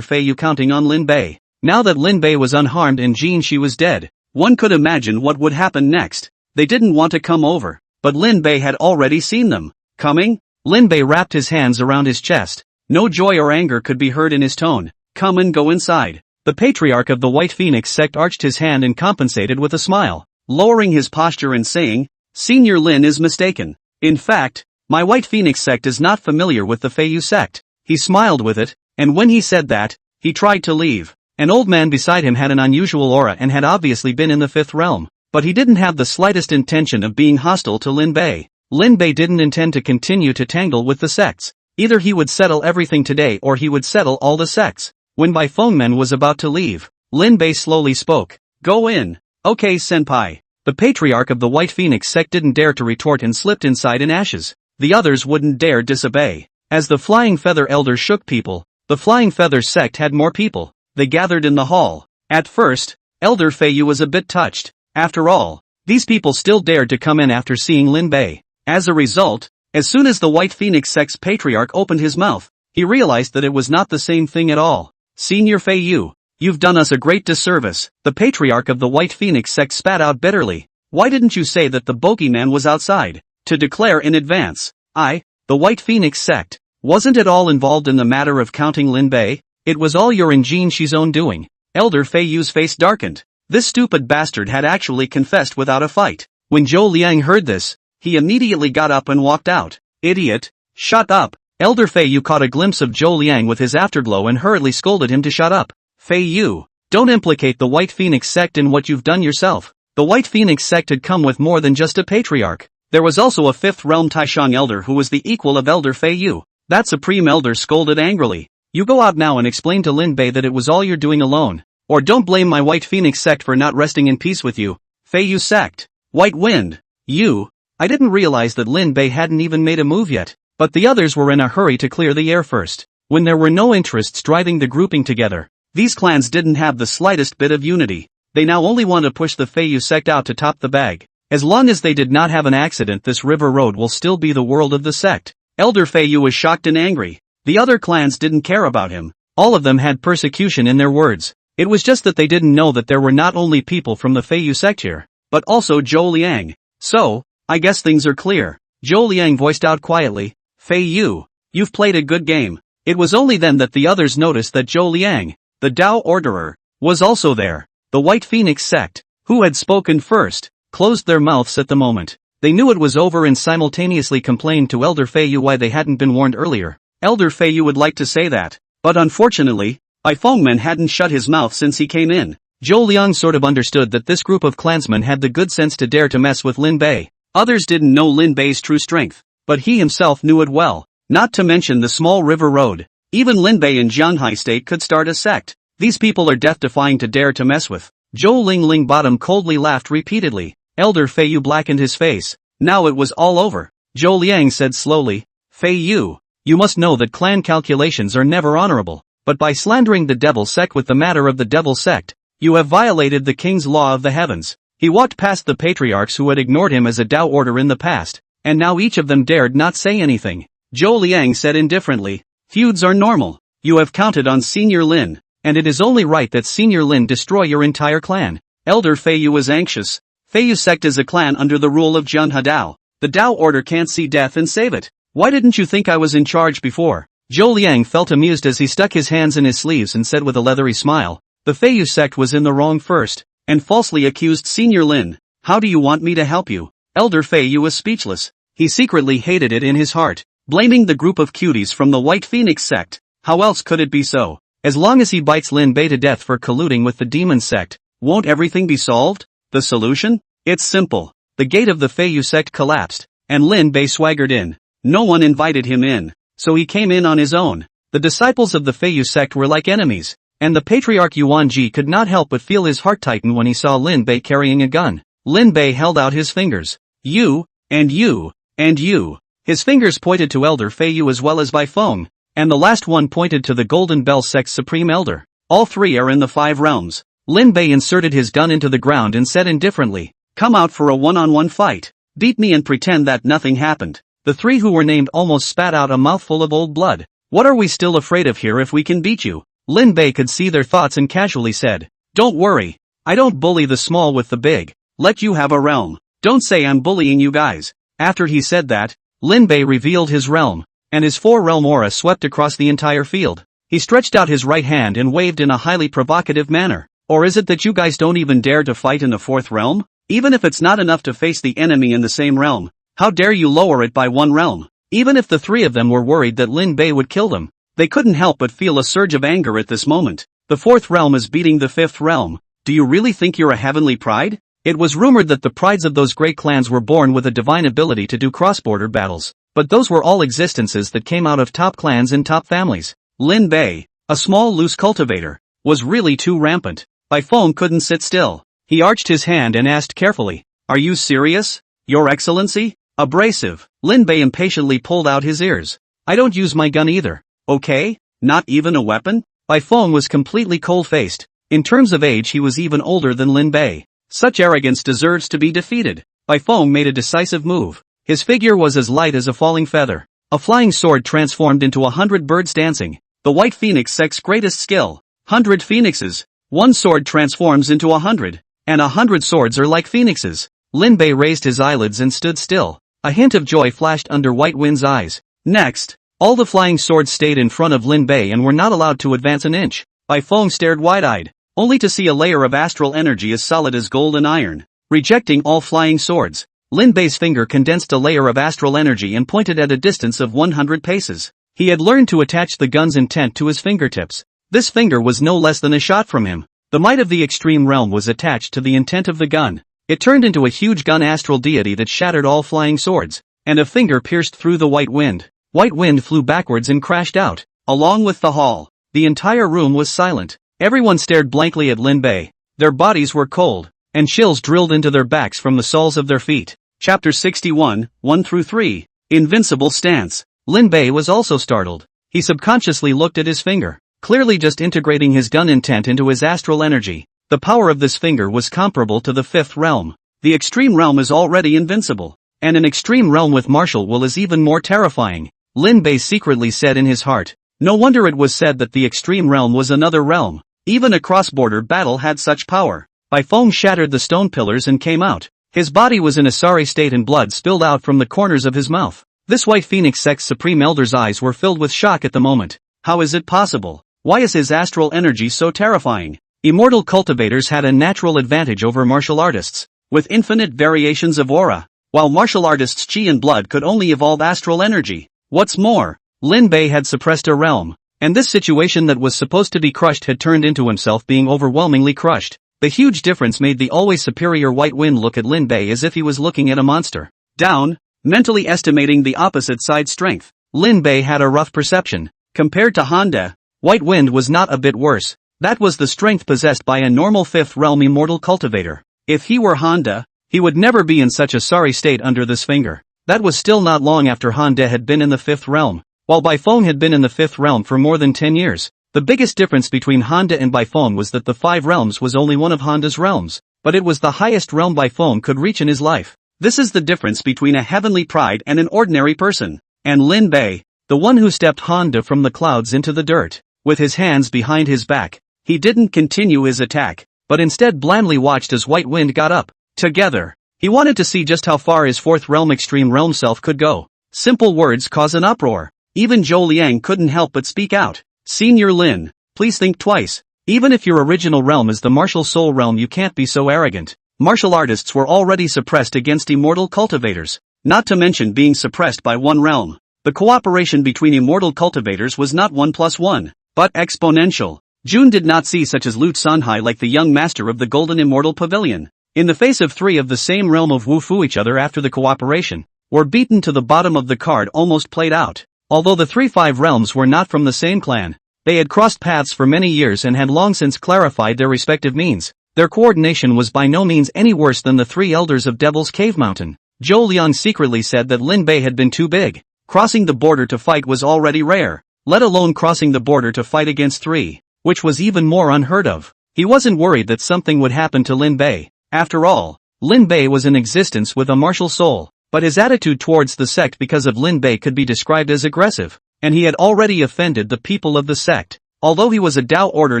Feiyu counting on Lin Bei. Now that Lin Bei was unharmed and Jean Shi was dead, one could imagine what would happen next. They didn't want to come over, but Lin Bei had already seen them coming. Lin Bei wrapped his hands around his chest. No joy or anger could be heard in his tone. "Come and go inside." The patriarch of the White Phoenix sect arched his hand and compensated with a smile, lowering his posture and saying, "Senior Lin is mistaken. In fact, my White Phoenix sect is not familiar with the Feiyu sect." He smiled with it, and when he said that, he tried to leave. An old man beside him had an unusual aura and had obviously been in the fifth realm, but he didn't have the slightest intention of being hostile to Lin Bei. Lin Bei didn't intend to continue to tangle with the sects. Either he would settle everything today or he would settle all the sects. When Bai Fengmen was about to leave, Lin Bei slowly spoke. "Go in." "Okay, senpai." The patriarch of the White Phoenix sect didn't dare to retort and slipped inside in ashes. The others wouldn't dare disobey. As the Flying Feather Elder shook people, the Flying Feather sect had more people. They gathered in the hall. At first, Elder Feiyu was a bit touched. After all, these people still dared to come in after seeing Lin Bei. As a result, as soon as the White Phoenix sect's patriarch opened his mouth, he realized that it was not the same thing at all. "Senior Feiyu, you've done us a great disservice." The patriarch of the White Phoenix sect spat out bitterly. "Why didn't you say that the bogeyman was outside? To declare in advance. The White Phoenix sect, wasn't at all involved in the matter of counting Lin Bei. It was all your and Jean Shi's own doing." Elder Feiyu's face darkened. This stupid bastard had actually confessed without a fight. When Zhou Liang heard this, he immediately got up and walked out. "Idiot, shut up." Elder Feiyu caught a glimpse of Zhou Liang with his afterglow and hurriedly scolded him to shut up. "Feiyu, don't implicate the White Phoenix sect in what you've done yourself." The White Phoenix sect had come with more than just a patriarch. There was also a fifth realm Taishang elder who was the equal of Elder Feiyu. That supreme elder scolded angrily. "You go out now and explain to Lin Bei that it was all you're doing alone. Or don't blame my White Phoenix sect for not resting in peace with you." "Feiyu sect. White Wind. You." I didn't realize that Lin Bei hadn't even made a move yet. But the others were in a hurry to clear the air first. When there were no interests driving the grouping together, these clans didn't have the slightest bit of unity. They now only want to push the Feiyu sect out to top the bag. As long as they did not have an accident, this river road will still be the world of the sect. Elder Feiyu was shocked and angry. The other clans didn't care about him. All of them had persecution in their words. It was just that they didn't know that there were not only people from the Feiyu sect here, but also Zhou Liang. "So, I guess things are clear." Zhou Liang voiced out quietly. "Feiyu, you've played a good game." It was only then that the others noticed that Zhou Liang, the Dao Orderer, was also there. The White Phoenix sect, who had spoken first, closed their mouths at the moment. They knew it was over and simultaneously complained to Elder Feiyu why they hadn't been warned earlier. Elder Feiyu would like to say that, but unfortunately, Bai Fengmen hadn't shut his mouth since he came in. Zhou Liang sort of understood that this group of clansmen had the good sense to dare to mess with Lin Bei. Others didn't know Lin Bei's true strength, but he himself knew it well. Not to mention the small river road. Even Lin Bei in Jianghai state could start a sect. These people are death-defying to dare to mess with. Zhou Ling Bottom coldly laughed repeatedly. Elder Feiyu blackened his face. Now it was all over. Zhou Liang said slowly, "Feiyu, you must know that clan calculations are never honorable, but by slandering the devil sect with the matter of the devil sect, you have violated the king's law of the heavens." He walked past the patriarchs who had ignored him as a Dao order in the past, and now each of them dared not say anything. Zhou Liang said indifferently, "Feuds are normal. You have counted on Senior Lin, and it is only right that Senior Lin destroy your entire clan." Elder Feiyu was anxious. Feiyu sect is a clan under the rule of Jianhe Dao. The Dao order can't see death and save it. Why didn't you think I was in charge before? Zhou Liang felt amused as he stuck his hands in his sleeves and said with a leathery smile, "The Feiyu sect was in the wrong first, and falsely accused Senior Lin. How do you want me to help you?" Elder Feiyu was speechless. He secretly hated it in his heart. Blaming the group of cuties from the White Phoenix sect. How else could it be so? As long as he bites Lin Bei to death for colluding with the demon sect, won't everything be solved? The solution? It's simple. The gate of the Feiyu sect collapsed, and Lin Bei swaggered in. No one invited him in, so he came in on his own. The disciples of the Feiyu sect were like enemies, and the patriarch Yuan Ji could not help but feel his heart tighten when he saw Lin Bei carrying a gun. Lin Bei held out his fingers. "You, and you, and you." His fingers pointed to Elder Feiyu as well as Bai Feng, and the last one pointed to the Golden Bell sect's supreme elder. All three are in the 5 realms. Lin Bei inserted his gun into the ground and said indifferently, "Come out for a one-on-one fight. Beat me and pretend that nothing happened." The three who were named almost spat out a mouthful of old blood. "What are we still afraid of here if we can beat you?" Lin Bei could see their thoughts and casually said, "Don't worry. I don't bully the small with the big. Let you have a realm. Don't say I'm bullying you guys." After he said that, Lin Bei revealed his realm, and his 4-realm aura swept across the entire field. He stretched out his right hand and waved in a highly provocative manner. "Or is it that you guys don't even dare to fight in the 4th realm? Even if it's not enough to face the enemy in the same realm, how dare you lower it by 1 realm?" Even if the three of them were worried that Lin Bei would kill them, they couldn't help but feel a surge of anger at this moment. The 4th realm is beating the 5th realm. Do you really think you're a heavenly pride? It was rumored that the prides of those great clans were born with a divine ability to do cross-border battles, but those were all existences that came out of top clans and top families. Lin Bei, a small loose cultivator, was really too rampant. Bai Feng couldn't sit still. He arched his hand and asked carefully, "Are you serious, Your Excellency?" Abrasive. Lin Bei impatiently pulled out his ears. "I don't use my gun either. Okay? Not even a weapon?" Bai Feng was completely cold-faced. In terms of age he was even older than Lin Bei. Such arrogance deserves to be defeated. Bai Feng made a decisive move. His figure was as light as a falling feather. A flying sword transformed into 100 birds dancing. The White Phoenix Sect's greatest skill. 100 phoenixes. 1 sword transforms into 100. And 100 swords are like phoenixes. Lin Bei raised his eyelids and stood still. A hint of joy flashed under White Wind's eyes. Next, all the flying swords stayed in front of Lin Bei and were not allowed to advance an inch. Bai Feng stared wide-eyed, only to see a layer of astral energy as solid as gold and iron. Rejecting all flying swords, Lin Bei's finger condensed a layer of astral energy and pointed at a distance of 100 paces. He had learned to attach the gun's intent to his fingertips. This finger was no less than a shot from him. The might of the extreme realm was attached to the intent of the gun. It turned into a huge gun astral deity that shattered all flying swords, and a finger pierced through the White Wind. White Wind flew backwards and crashed out. Along with the hall, the entire room was silent. Everyone stared blankly at Lin Bei. Their bodies were cold, and chills drilled into their backs from the soles of their feet. Chapter 61, 1-3. Invincible Stance. Lin Bei was also startled. He subconsciously looked at his finger, clearly just integrating his gun intent into his astral energy. The power of this finger was comparable to the 5th realm. The extreme realm is already invincible, and an extreme realm with martial will is even more terrifying. Lin Bei secretly said in his heart. No wonder it was said that the extreme realm was another realm. Even a cross-border battle had such power. Bai Feng shattered the stone pillars and came out. His body was in a sorry state and blood spilled out from the corners of his mouth. This White Phoenix Sect's Supreme Elder's eyes were filled with shock at the moment. How is it possible? Why is his astral energy so terrifying? Immortal cultivators had a natural advantage over martial artists, with infinite variations of aura, while martial artists' chi and blood could only evolve astral energy. What's more, Lin Bei had suppressed a realm, and this situation that was supposed to be crushed had turned into himself being overwhelmingly crushed. The huge difference made the always superior White Wind look at Lin Bei as if he was looking at a monster. Down, mentally estimating the opposite side's strength, Lin Bei had a rough perception. Compared to Honda, White Wind was not a bit worse. That was the strength possessed by a normal 5th realm immortal cultivator. If he were Honda, he would never be in such a sorry state under this finger. That was still not long after Honda had been in the 5th realm, while Bai Feng had been in the 5th realm for more than 10 years. The biggest difference between Honda and Bai Feng was that the 5 realms was only one of Honda's realms, but it was the highest realm Bai Feng could reach in his life. This is the difference between a heavenly pride and an ordinary person. And Lin Bei, the one who stepped Honda from the clouds into the dirt, with his hands behind his back, he didn't continue his attack, but instead blandly watched as White Wind got up. Together, he wanted to see just how far his 4th realm extreme realm self could go. Simple words cause an uproar. Even Zhou Liang couldn't help but speak out. Senior Lin, please think twice. Even if your original realm is the martial soul realm, you can't be so arrogant. Martial artists were already suppressed against immortal cultivators, not to mention being suppressed by 1 realm. The cooperation between immortal cultivators was not 1 + 1, but exponential. Jun did not see such as Lu Sanhai like the young master of the Golden Immortal Pavilion. In the face of 3 of the same realm of Wufu, each other after the cooperation, were beaten to the bottom of the card, almost played out. Although the 3-5 realms were not from the same clan, they had crossed paths for many years and had long since clarified their respective means. Their coordination was by no means any worse than the 3 elders of Devil's Cave Mountain. Zhou Liang secretly said that Lin Bei had been too big. Crossing the border to fight was already rare, let alone crossing the border to fight against 3, which was even more unheard of. He wasn't worried that something would happen to Lin Bei. After all, Lin Bei was in existence with a martial soul, but his attitude towards the sect because of Lin Bei could be described as aggressive, and he had already offended the people of the sect. Although he was a Dao order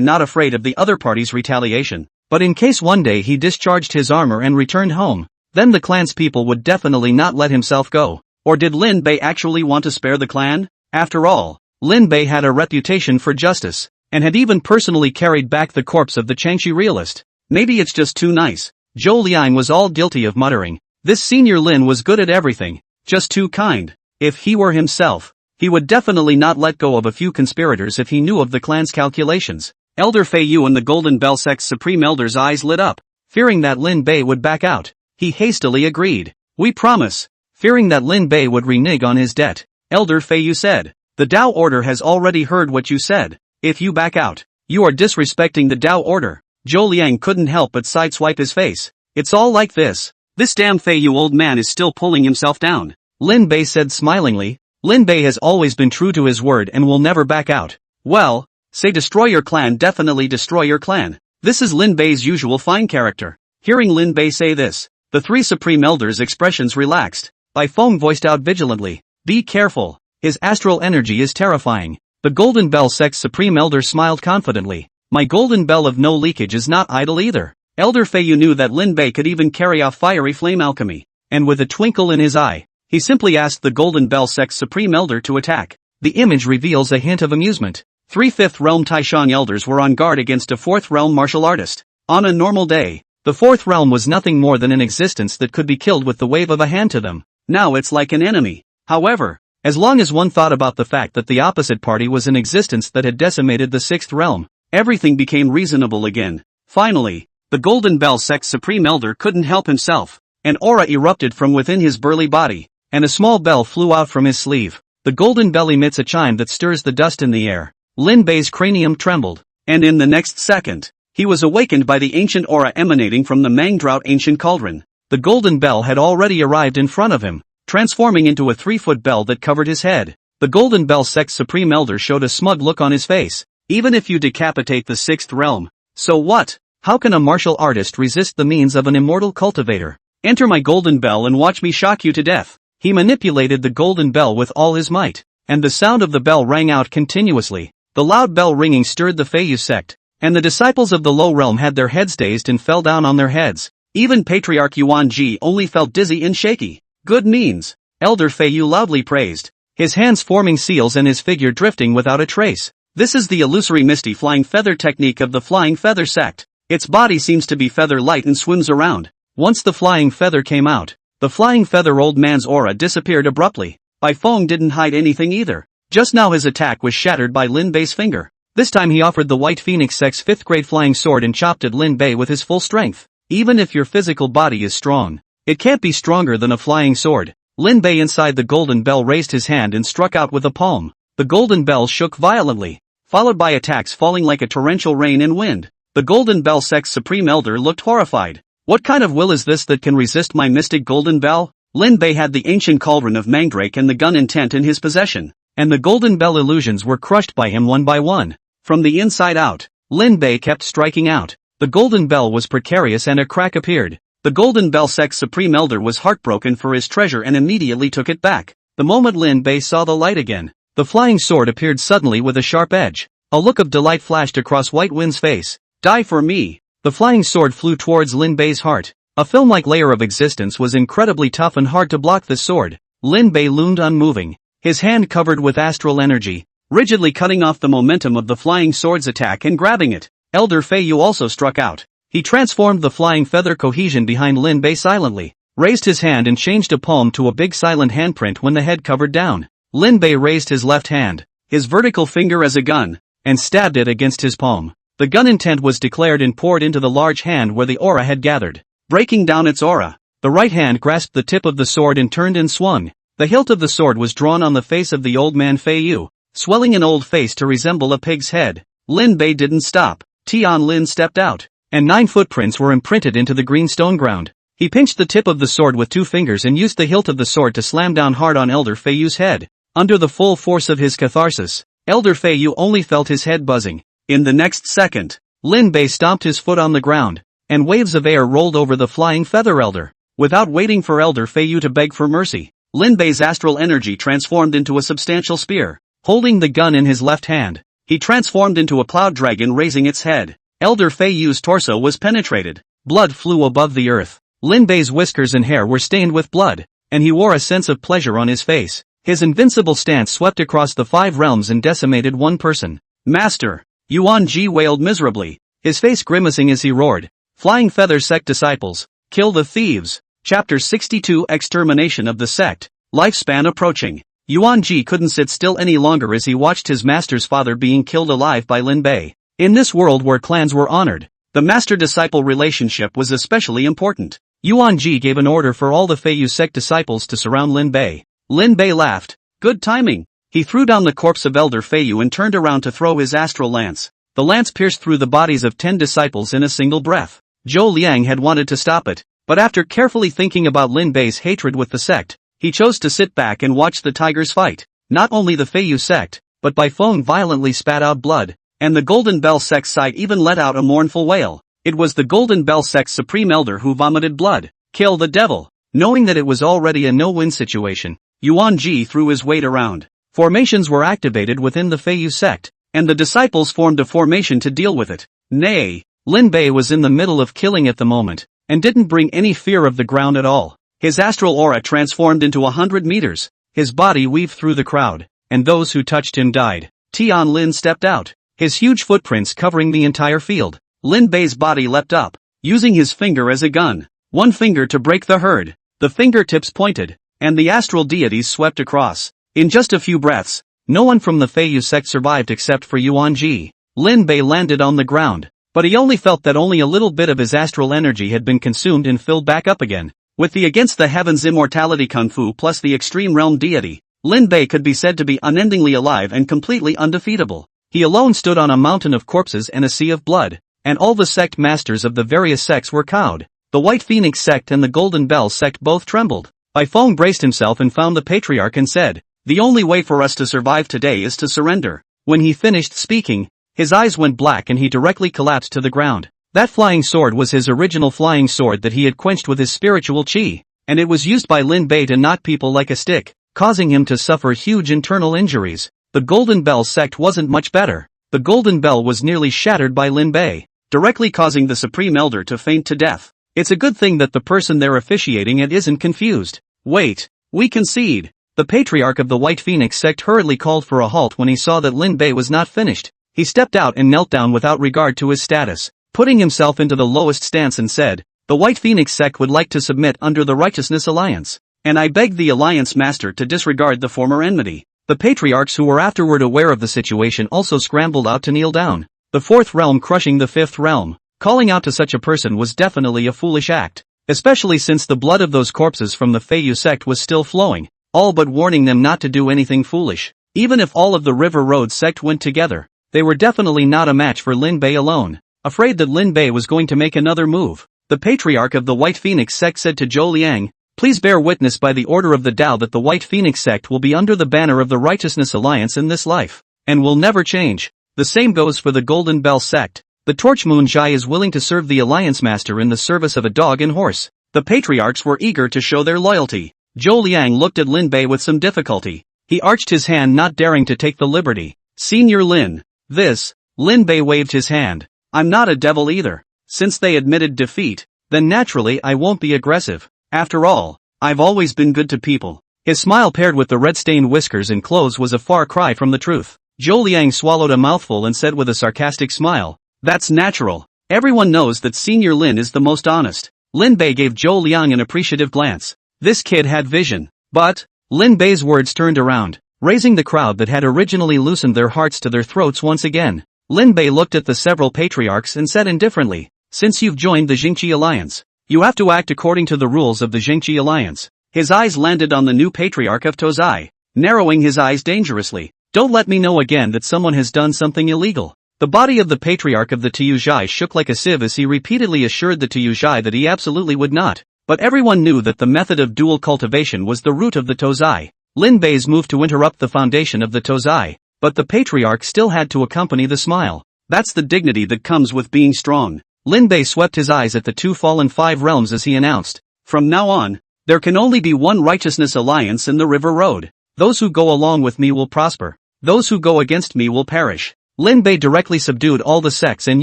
not afraid of the other party's retaliation, but in case one day he discharged his armor and returned home, then the clan's people would definitely not let himself go. Or did Lin Bei actually want to spare the clan? After all, Lin Bei had a reputation for justice, and had even personally carried back the corpse of the Changshi realist. Maybe it's just too nice. Zhou Liang was all guilty of muttering. This senior Lin was good at everything, just too kind. If he were himself, he would definitely not let go of a few conspirators if he knew of the clan's calculations. Elder Fei Yu and the Golden Bell Sect's Supreme Elder's eyes lit up. Fearing that Lin Bei would back out, he hastily agreed. We promise. Fearing that Lin Bei would renege on his debt, Elder Fei Yu said, the Dao Order has already heard what you said. If you back out, you are disrespecting the Dao Order. Zhou Liang couldn't help but sideswipe his face. It's all like this. This damn Fei Yu old man is still pulling himself down. Lin Bei said smilingly. Lin Bei has always been true to his word and will never back out. Well, say destroy your clan, definitely destroy your clan. This is Lin Bei's usual fine character. Hearing Lin Bei say this, the three Supreme Elders' expressions relaxed. Bai Feng voiced out vigilantly. Be careful. His astral energy is terrifying. The Golden Bell Sect's Supreme Elder smiled confidently. My Golden Bell of no leakage is not idle either. Elder Fei Yu knew that Lin Bei could even carry off fiery flame alchemy, and with a twinkle in his eye, he simply asked the Golden Bell Sect's Supreme Elder to attack. The image reveals a hint of amusement. 3 5th Realm Taishan Elders were on guard against a 4th Realm martial artist. On a normal day, the 4th Realm was nothing more than an existence that could be killed with the wave of a hand to them. Now it's like an enemy. However, as long as one thought about the fact that the opposite party was an existence that had decimated the 6th Realm, everything became reasonable again. Finally, the Golden Bell Sect's Supreme Elder couldn't help himself. An aura erupted from within his burly body, and a small bell flew out from his sleeve. The golden bell emits a chime that stirs the dust in the air. Lin Bei's cranium trembled, and in the next second, he was awakened by the ancient aura emanating from the Mangdrought ancient cauldron. The golden bell had already arrived in front of him, transforming into a 3-foot bell that covered his head. The Golden Bell Sect's Supreme Elder showed a smug look on his face. Even if you decapitate the 6th realm, so what? How can a martial artist resist the means of an immortal cultivator? Enter my golden bell and watch me shock you to death. He manipulated the golden bell with all his might, and the sound of the bell rang out continuously. The loud bell ringing stirred the Feiyu sect, and the disciples of the low realm had their heads dazed and fell down on their heads. Even Patriarch Yuan Ji only felt dizzy and shaky. Good means, Elder Feiyu loudly praised, his hands forming seals and his figure drifting without a trace. This is the illusory misty flying feather technique of the Flying Feather sect. Its body seems to be feather light and swims around. Once the flying feather came out, the flying feather old man's aura disappeared abruptly. Bai Feng didn't hide anything either. Just now his attack was shattered by Lin Bei's finger. This time he offered the White Phoenix Sect's 5th grade flying sword and chopped at Lin Bei with his full strength. Even if your physical body is strong, it can't be stronger than a flying sword. Lin Bei inside the golden bell raised his hand and struck out with a palm. The golden bell shook violently, followed by attacks falling like a torrential rain and wind. The Golden Bell Sect's Supreme Elder looked horrified. What kind of will is this that can resist my mystic golden bell? Lin Bei had the ancient cauldron of Mandrake and the gun intent in his possession, and the golden bell illusions were crushed by him one by one. From the inside out, Lin Bei kept striking out. The golden bell was precarious and a crack appeared. The Golden Bell Sect's Supreme Elder was heartbroken for his treasure and immediately took it back. The moment Lin Bei saw the light again, the flying sword appeared suddenly with a sharp edge. A look of delight flashed across White Wind's face. Die for me! The flying sword flew towards Lin Bei's heart. A film-like layer of existence was incredibly tough and hard to block this sword. Lin Bei loomed unmoving, his hand covered with astral energy, rigidly cutting off the momentum of the flying sword's attack and grabbing it. Elder Feiyu also struck out. He transformed the flying feather cohesion behind Lin Bei silently, raised his hand and changed a palm to a big silent handprint when the head covered down. Lin Bei raised his left hand, his vertical finger as a gun, and stabbed it against his palm. The gun intent was declared and poured into the large hand where the aura had gathered. Breaking down its aura, the right hand grasped the tip of the sword and turned and swung. The hilt of the sword was drawn on the face of the old man Feiyu, swelling an old face to resemble a pig's head. Lin Bei didn't stop. Tian Lin stepped out, and 9 footprints were imprinted into the green stone ground. He pinched the tip of the sword with 2 fingers and used the hilt of the sword to slam down hard on Elder Feiyu's head. Under the full force of his catharsis, Elder Feiyu only felt his head buzzing. In the next second, Lin Bei stomped his foot on the ground, and waves of air rolled over the flying feather elder. Without waiting for Elder Feiyu to beg for mercy, Lin Bei's astral energy transformed into a substantial spear. Holding the gun in his left hand, he transformed into a cloud dragon raising its head. Elder Feiyu's torso was penetrated. Blood flew above the earth. Lin Bei's whiskers and hair were stained with blood, and he wore a sense of pleasure on his face. His invincible stance swept across the 5 realms and decimated one person. Master! Yuan Ji wailed miserably, his face grimacing as he roared. Flying Feather Sect Disciples, kill the thieves. Chapter 62 Extermination of the Sect. Lifespan approaching. Yuan Ji couldn't sit still any longer as he watched his master's father being killed alive by Lin Bei. In this world where clans were honored, the master-disciple relationship was especially important. Yuan Ji gave an order for all the Feiyu sect disciples to surround Lin Bei. Lin Bei laughed. Good timing. He threw down the corpse of Elder Feiyu and turned around to throw his astral lance. The lance pierced through the bodies of 10 disciples in a single breath. Zhou Liang had wanted to stop it, but after carefully thinking about Lin Bei's hatred with the sect, he chose to sit back and watch the tigers fight. Not only the Feiyu sect, but Bai Feng violently spat out blood, and the Golden Bell sect's side even let out a mournful wail. It was the Golden Bell sect's supreme elder who vomited blood. Kill the devil. Knowing that it was already a no-win situation, Yuan Ji threw his weight around. Formations were activated within the Feiyu sect, and the disciples formed a formation to deal with it. Nay, Lin Bei was in the middle of killing at the moment, and didn't bring any fear of the ground at all. His astral aura transformed into 100 meters, his body weaved through the crowd, and those who touched him died. Tian Lin stepped out, his huge footprints covering the entire field. Lin Bei's body leapt up, using his finger as a gun. One finger to break the herd. The fingertips pointed, and the astral deities swept across. In just a few breaths, no one from the Feiyu sect survived except for Yuan Ji. Lin Bei landed on the ground, but he only felt that only a little bit of his astral energy had been consumed and filled back up again. With the Against the Heavens immortality kung fu plus the extreme realm deity, Lin Bei could be said to be unendingly alive and completely undefeatable. He alone stood on a mountain of corpses and a sea of blood, and all the sect masters of the various sects were cowed. The White Phoenix sect and the Golden Bell sect both trembled. Bai Feng braced himself and found the patriarch and said, "The only way for us to survive today is to surrender." When he finished speaking, his eyes went black and he directly collapsed to the ground. That flying sword was his original flying sword that he had quenched with his spiritual chi, and it was used by Lin Bei to knock people like a stick, causing him to suffer huge internal injuries. The Golden Bell sect wasn't much better. The Golden Bell was nearly shattered by Lin Bei, directly causing the Supreme Elder to faint to death. It's a good thing that the person they're officiating it isn't confused. Wait, we concede. The patriarch of the White Phoenix sect hurriedly called for a halt when he saw that Lin Bei was not finished. He stepped out and knelt down without regard to his status, putting himself into the lowest stance and said, "The White Phoenix sect would like to submit under the Righteousness Alliance, and I beg the Alliance Master to disregard the former enmity." The patriarchs who were afterward aware of the situation also scrambled out to kneel down. The 4th realm crushing the 5th realm. Calling out to such a person was definitely a foolish act, especially since the blood of those corpses from the Feiyu sect was still flowing, all but warning them not to do anything foolish. Even if all of the River Road sect went together, they were definitely not a match for Lin Bei alone. Afraid that Lin Bei was going to make another move, the patriarch of the White Phoenix sect said to Zhou Liang, "Please bear witness by the order of the Tao that the White Phoenix sect will be under the banner of the Righteousness Alliance in this life, and will never change. The same goes for the Golden Bell sect. The Torch Moon Jai is willing to serve the Alliance Master in the service of a dog and horse." The patriarchs were eager to show their loyalty. Zhou Liang looked at Lin Bei with some difficulty. He arched his hand, not daring to take the liberty. "Senior Lin, this," Lin Bei waved his hand. "I'm not a devil either. Since they admitted defeat, then naturally I won't be aggressive. After all, I've always been good to people." His smile paired with the red-stained whiskers and clothes was a far cry from the truth. Zhou Liang swallowed a mouthful and said with a sarcastic smile, "That's natural. Everyone knows that Senior Lin is the most honest." Lin Bei gave Zhou Liang an appreciative glance. This kid had vision. But, Lin Bei's words turned around, raising the crowd that had originally loosened their hearts to their throats once again. Lin Bei looked at the several patriarchs and said indifferently, "Since you've joined the Jingqi Alliance, you have to act according to the rules of the Jingqi Alliance." His eyes landed on the new patriarch of Tozai, narrowing his eyes dangerously. "Don't let me know again that someone has done something illegal." The body of the patriarch of the Tuzai shook like a sieve as he repeatedly assured the Tuzai that he absolutely would not. But everyone knew that the method of dual cultivation was the root of the Tozai. Lin Bei's move to interrupt the foundation of the Tozai, but the patriarch still had to accompany the smile. That's the dignity that comes with being strong. Lin Bei swept his eyes at the two fallen five realms as he announced, "From now on, there can only be one righteousness alliance in the river road. Those who go along with me will prosper. Those who go against me will perish." Lin Bei directly subdued all the sects and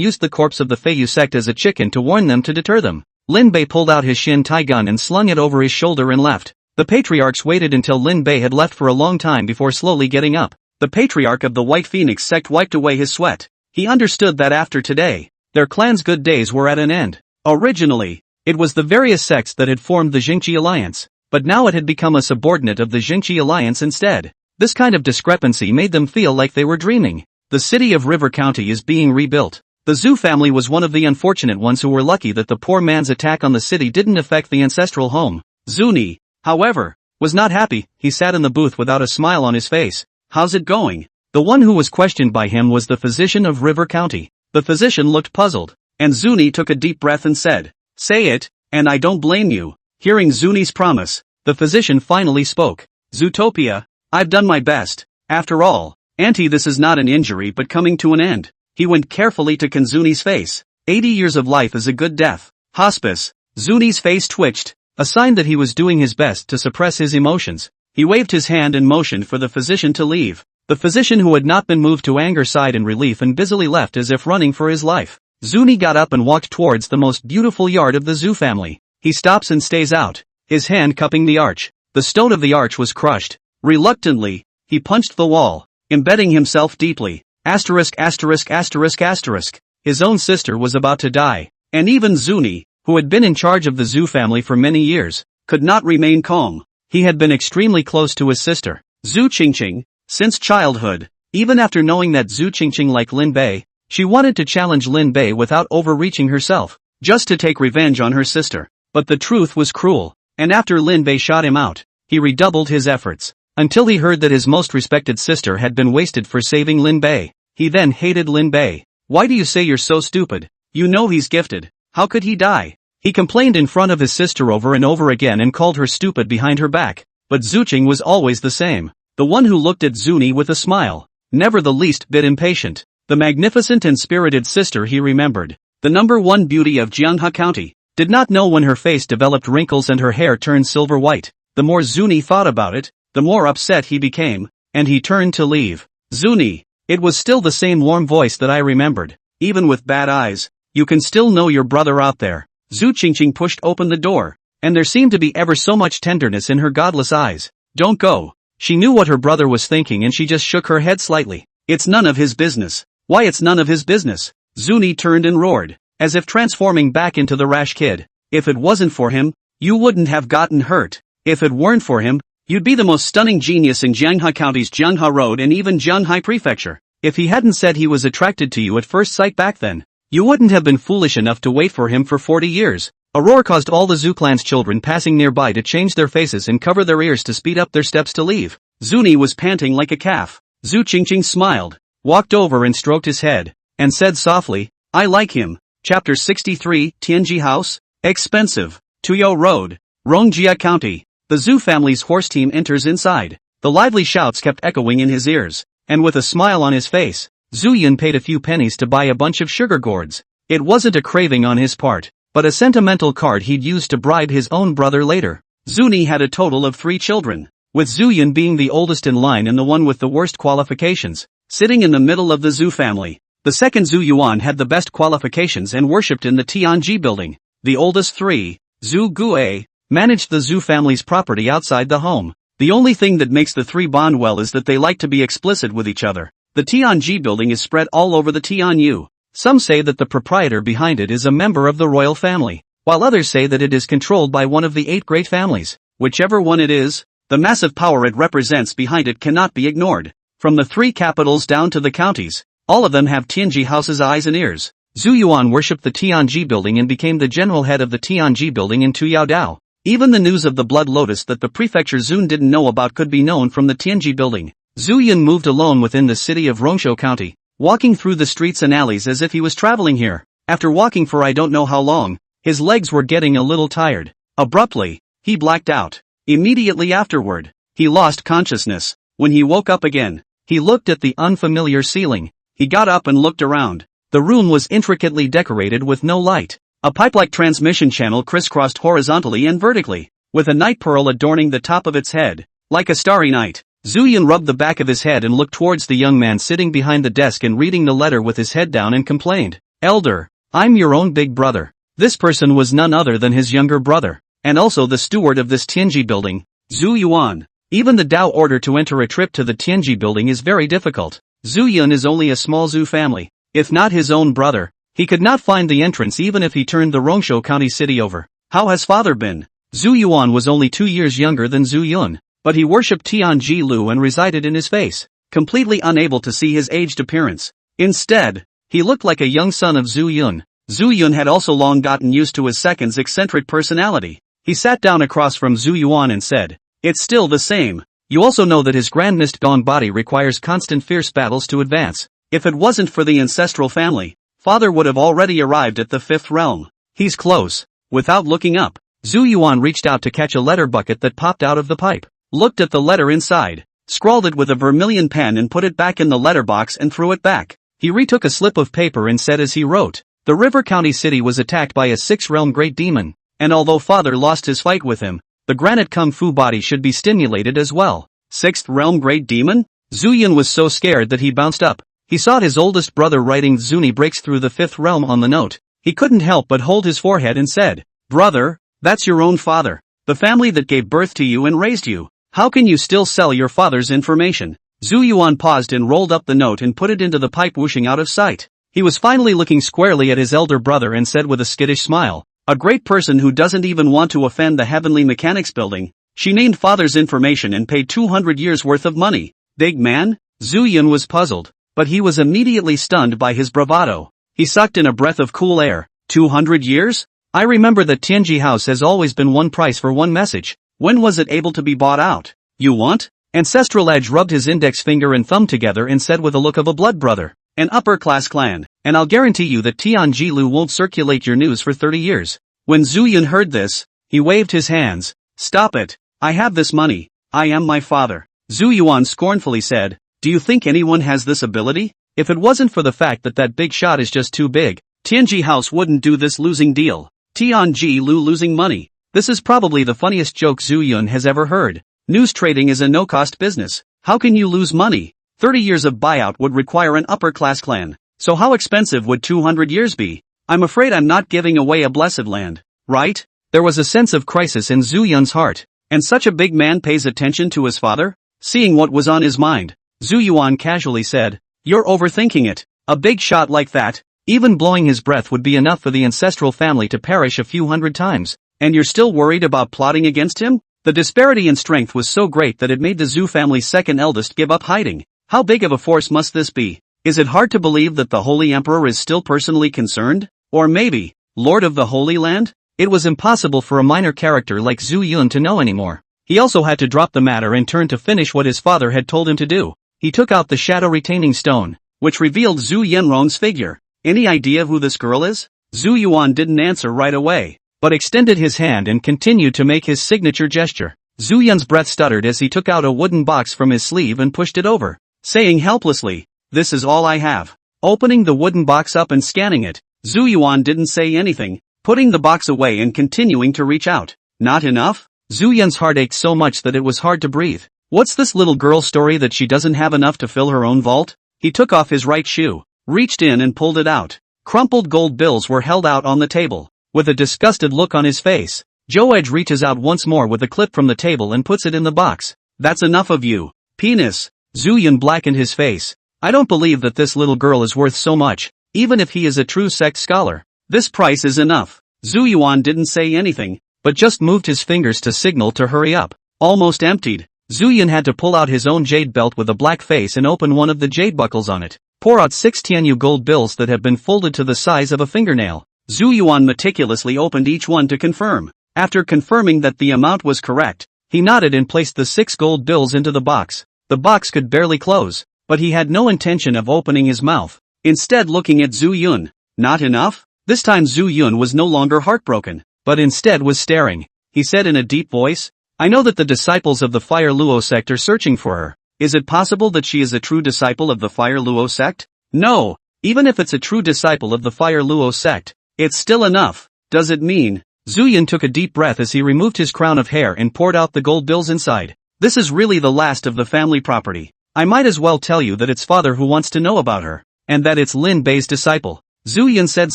used the corpse of the Feiyu sect as a chicken to warn them to deter them. Lin Bei pulled out his Shin Tai gun and slung it over his shoulder and left. The patriarchs waited until Lin Bei had left for a long time before slowly getting up. The patriarch of the White Phoenix sect wiped away his sweat. He understood that after today, their clan's good days were at an end. Originally, it was the various sects that had formed the Jingqi alliance, but now it had become a subordinate of the Jingqi alliance instead. This kind of discrepancy made them feel like they were dreaming. The city of River County is being rebuilt. The Zhu family was one of the unfortunate ones who were lucky that the poor man's attack on the city didn't affect the ancestral home. Zuni, however, was not happy. He sat in the booth without a smile on his face. "How's it going?" The one who was questioned by him was the physician of River County. The physician looked puzzled, and Zuni took a deep breath and said, "Say it, and I don't blame you." Hearing Zuni's promise, the physician finally spoke. "Zootopia, I've done my best. After all, Auntie, this is not an injury but coming to an end." He went carefully to Kanzuni's face. 80 years of life is a good death. Hospice. Zuni's face twitched, a sign that he was doing his best to suppress his emotions. He waved his hand and motioned for the physician to leave. The physician, who had not been moved to anger, sighed in relief and busily left as if running for his life. Zuni got up and walked towards the most beautiful yard of the Zhu family. He stops and stays out, his hand cupping the arch. The stone of the arch was crushed. Reluctantly, he punched the wall, embedding himself deeply. Asterisk asterisk asterisk asterisk. His own sister was about to die, and even Zuni, who had been in charge of the Zhu family for many years, could not remain calm. He had been extremely close to his sister, Zhu Qingqing, since childhood. Even after knowing that Zhu Qingqing liked Lin Bei, she wanted to challenge Lin Bei without overreaching herself, just to take revenge on her sister. But the truth was cruel, and after Lin Bei shot him out, he redoubled his efforts, until he heard that his most respected sister had been wasted for saving Lin Bei. He then hated Lin Bei. "Why do you say you're so stupid? You know he's gifted. How could he die?" He complained in front of his sister over and over again and called her stupid behind her back. But Zuqing was always the same, the one who looked at Zuni with a smile, never the least bit impatient. The magnificent and spirited sister he remembered, the #1 beauty of Jianghe County, did not know when her face developed wrinkles and her hair turned silver white. The more Zuni thought about it, the more upset he became, and he turned to leave. "Zuni," it was still the same warm voice that I remembered. "Even with bad eyes, you can still know your brother out there." Zhu Qingqing pushed open the door, and there seemed to be ever so much tenderness in her godless eyes. "Don't go." She knew what her brother was thinking and she just shook her head slightly. "It's none of his business." "Why it's none of his business?" Zuni turned and roared, as if transforming back into the rash kid. "If it wasn't for him, you wouldn't have gotten hurt. If it weren't for him, you'd be the most stunning genius in Jianghe County's Jianghe Road and even Jianghe Prefecture. If he hadn't said he was attracted to you at first sight back then, you wouldn't have been foolish enough to wait for him for 40 years. A roar caused all the Zhu clan's children passing nearby to change their faces and cover their ears to speed up their steps to leave. Zuni was panting like a calf. Zhu Qingqing smiled, walked over and stroked his head, and said softly, "I like him." Chapter 63, Tianji House. Expensive. Tuyo Road, Rongjia County. The Zhu family's horse team enters inside. The lively shouts kept echoing in his ears, and with a smile on his face, Zhu Yun paid a few pennies to buy a bunch of sugar gourds. It wasn't a craving on his part, but a sentimental card he'd use to bribe his own brother later. Zuni had a total of 3 children, with Zhu Yun being the oldest in line and the one with the worst qualifications, sitting in the middle of the Zhu family. The second Zhu Yuan had the best qualifications and worshipped in the Tianji building. The oldest 3, Zhu Guai, managed the Zhu family's property outside the home. The only thing that makes the 3 bond well is that they like to be explicit with each other. The Tianji building is spread all over the Tianyu. Some say that the proprietor behind it is a member of the royal family, while others say that it is controlled by one of the 8 great families. Whichever one it is, the massive power it represents behind it cannot be ignored. From the 3 capitals down to the counties, all of them have Tianji House's eyes and ears. Zhu Yuan worshipped the Tianji building and became the general head of the Tianji building in Tuyaodao. Even the news of the Blood Lotus that the prefecture Zun didn't know about could be known from the Tianji building. Zhu Yun moved alone within the city of Rongshu County, walking through the streets and alleys as if he was traveling here. After walking for I don't know how long, his legs were getting a little tired. Abruptly, he blacked out. Immediately afterward, he lost consciousness. When he woke up again, he looked at the unfamiliar ceiling. He got up and looked around. The room was intricately decorated with no light. A pipe-like transmission channel crisscrossed horizontally and vertically, with a night pearl adorning the top of its head, like a starry night. Zuyun rubbed the back of his head and looked towards the young man sitting behind the desk and reading the letter with his head down and complained, "Elder, I'm your own big brother." This person was none other than his younger brother, and also the steward of this Tianji building, Zhu Yuan. Even the Dao order to enter a trip to the Tianji building is very difficult. Zhu Yun is only a small Zhu family, if not his own brother. He could not find the entrance even if he turned the Rongshou County city over. How has father been? Zhu Yuan was only 2 years younger than Zhu Yun, but he worshipped Tianji Lu and resided in his face, completely unable to see his aged appearance. Instead, he looked like a young son of Zhu Yun. Zhu Yun had also long gotten used to his second's eccentric personality. He sat down across from Zhu Yuan and said, "It's still the same. You also know that his grandest Dong body requires constant fierce battles to advance. If it wasn't for the ancestral family, father would have already arrived at the 5th realm. He's close." Without looking up, Zhu Yuan reached out to catch a letter bucket that popped out of the pipe, looked at the letter inside, scrawled it with a vermilion pen and put it back in the letterbox and threw it back. He retook a slip of paper and said as he wrote, "The River County city was attacked by a 6th-realm great demon, and although father lost his fight with him, the granite kung fu body should be stimulated as well." 6th realm great demon? Zhu Yun was so scared that he bounced up. He saw his oldest brother writing "Zuni breaks through the 5th realm" on the note. He couldn't help but hold his forehead and said, "Brother, that's your own father, the family that gave birth to you and raised you. How can you still sell your father's information?" Zhu Yuan paused and rolled up the note and put it into the pipe, whooshing out of sight. He was finally looking squarely at his elder brother and said with a skittish smile, "A great person who doesn't even want to offend the Heavenly Mechanics building. She named father's information and paid 200 years worth of money. Big man?" Zhu Yun was puzzled, but he was immediately stunned by his bravado. He sucked in a breath of cool air. 200 years? I remember that Tianji House has always been one price for one message. When was it able to be bought out? You want? Ancestral Edge rubbed his index finger and thumb together and said with a look of a blood brother, "An upper-class clan, and I'll guarantee you that Tianji Lu won't circulate your news for 30 years. When Zhu Yun heard this, he waved his hands. "Stop it. I have this money. I am my father." Zhu Yuan scornfully said, "Do you think anyone has this ability? If it wasn't for the fact that that big shot is just too big, Tianji House wouldn't do this losing deal. Tianji Lu losing money. This is probably the funniest joke Zhu Yun has ever heard. News trading is a no-cost business. How can you lose money? 30 years of buyout would require an upper-class clan. So how expensive would 200 years be? I'm afraid I'm not giving away a blessed land, right?" There was a sense of crisis in Zhu Yun's heart. And such a big man pays attention to his father? Seeing what was on his mind, Zhu Yuan casually said, "You're overthinking it. A big shot like that, even blowing his breath would be enough for the ancestral family to perish a few hundred times. And you're still worried about plotting against him?" The disparity in strength was so great that it made the Zhu family's second eldest give up hiding. How big of a force must this be? Is it hard to believe that the Holy Emperor is still personally concerned? Or maybe, Lord of the Holy Land? It was impossible for a minor character like Zhu Yun to know anymore. He also had to drop the matter and turn to finish what his father had told him to do. He took out the shadow retaining stone, which revealed Zhu Yenrong's figure. "Any idea who this girl is?" Zhu Yuan didn't answer right away, but extended his hand and continued to make his signature gesture. Zhu Yun's breath stuttered as he took out a wooden box from his sleeve and pushed it over, saying helplessly, "This is all I have." Opening the wooden box up and scanning it, Zhu Yuan didn't say anything, putting the box away and continuing to reach out. Not enough? Zhu Yun's heart ached so much that it was hard to breathe. What's this little girl's story that she doesn't have enough to fill her own vault? He took off his right shoe, reached in and pulled it out. Crumpled gold bills were held out on the table. With a disgusted look on his face, Joe Edge reaches out once more with a clip from the table and puts it in the box. "That's enough of you. Penis." Zhu Yun blackened his face. "I don't believe that this little girl is worth so much, even if he is a true sect scholar. This price is enough." Zhu Yuan didn't say anything, but just moved his fingers to signal to hurry up. Almost emptied, Zhu Yun had to pull out his own jade belt with a black face and open one of the jade buckles on it. Pour out 6 Tianyu gold bills that have been folded to the size of a fingernail. Zhu Yuan meticulously opened each one to confirm. After confirming that the amount was correct, he nodded and placed the 6 gold bills into the box. The box could barely close, but he had no intention of opening his mouth, instead looking at Zhu Yun. Not enough? This time Zhu Yun was no longer heartbroken, but instead was staring. He said in a deep voice, "I know that the disciples of the Fire Luo sect are searching for her. Is it possible that she is a true disciple of the Fire Luo sect?" "No, Even if it's a true disciple of the Fire Luo sect, it's still enough. Does it mean? Zuyan took a deep breath as he removed his crown of hair and poured out the gold bills inside. This is really the last of the family property. I might as well tell you that it's father who wants to know about her, and that it's Lin Bei's disciple. Zuyan said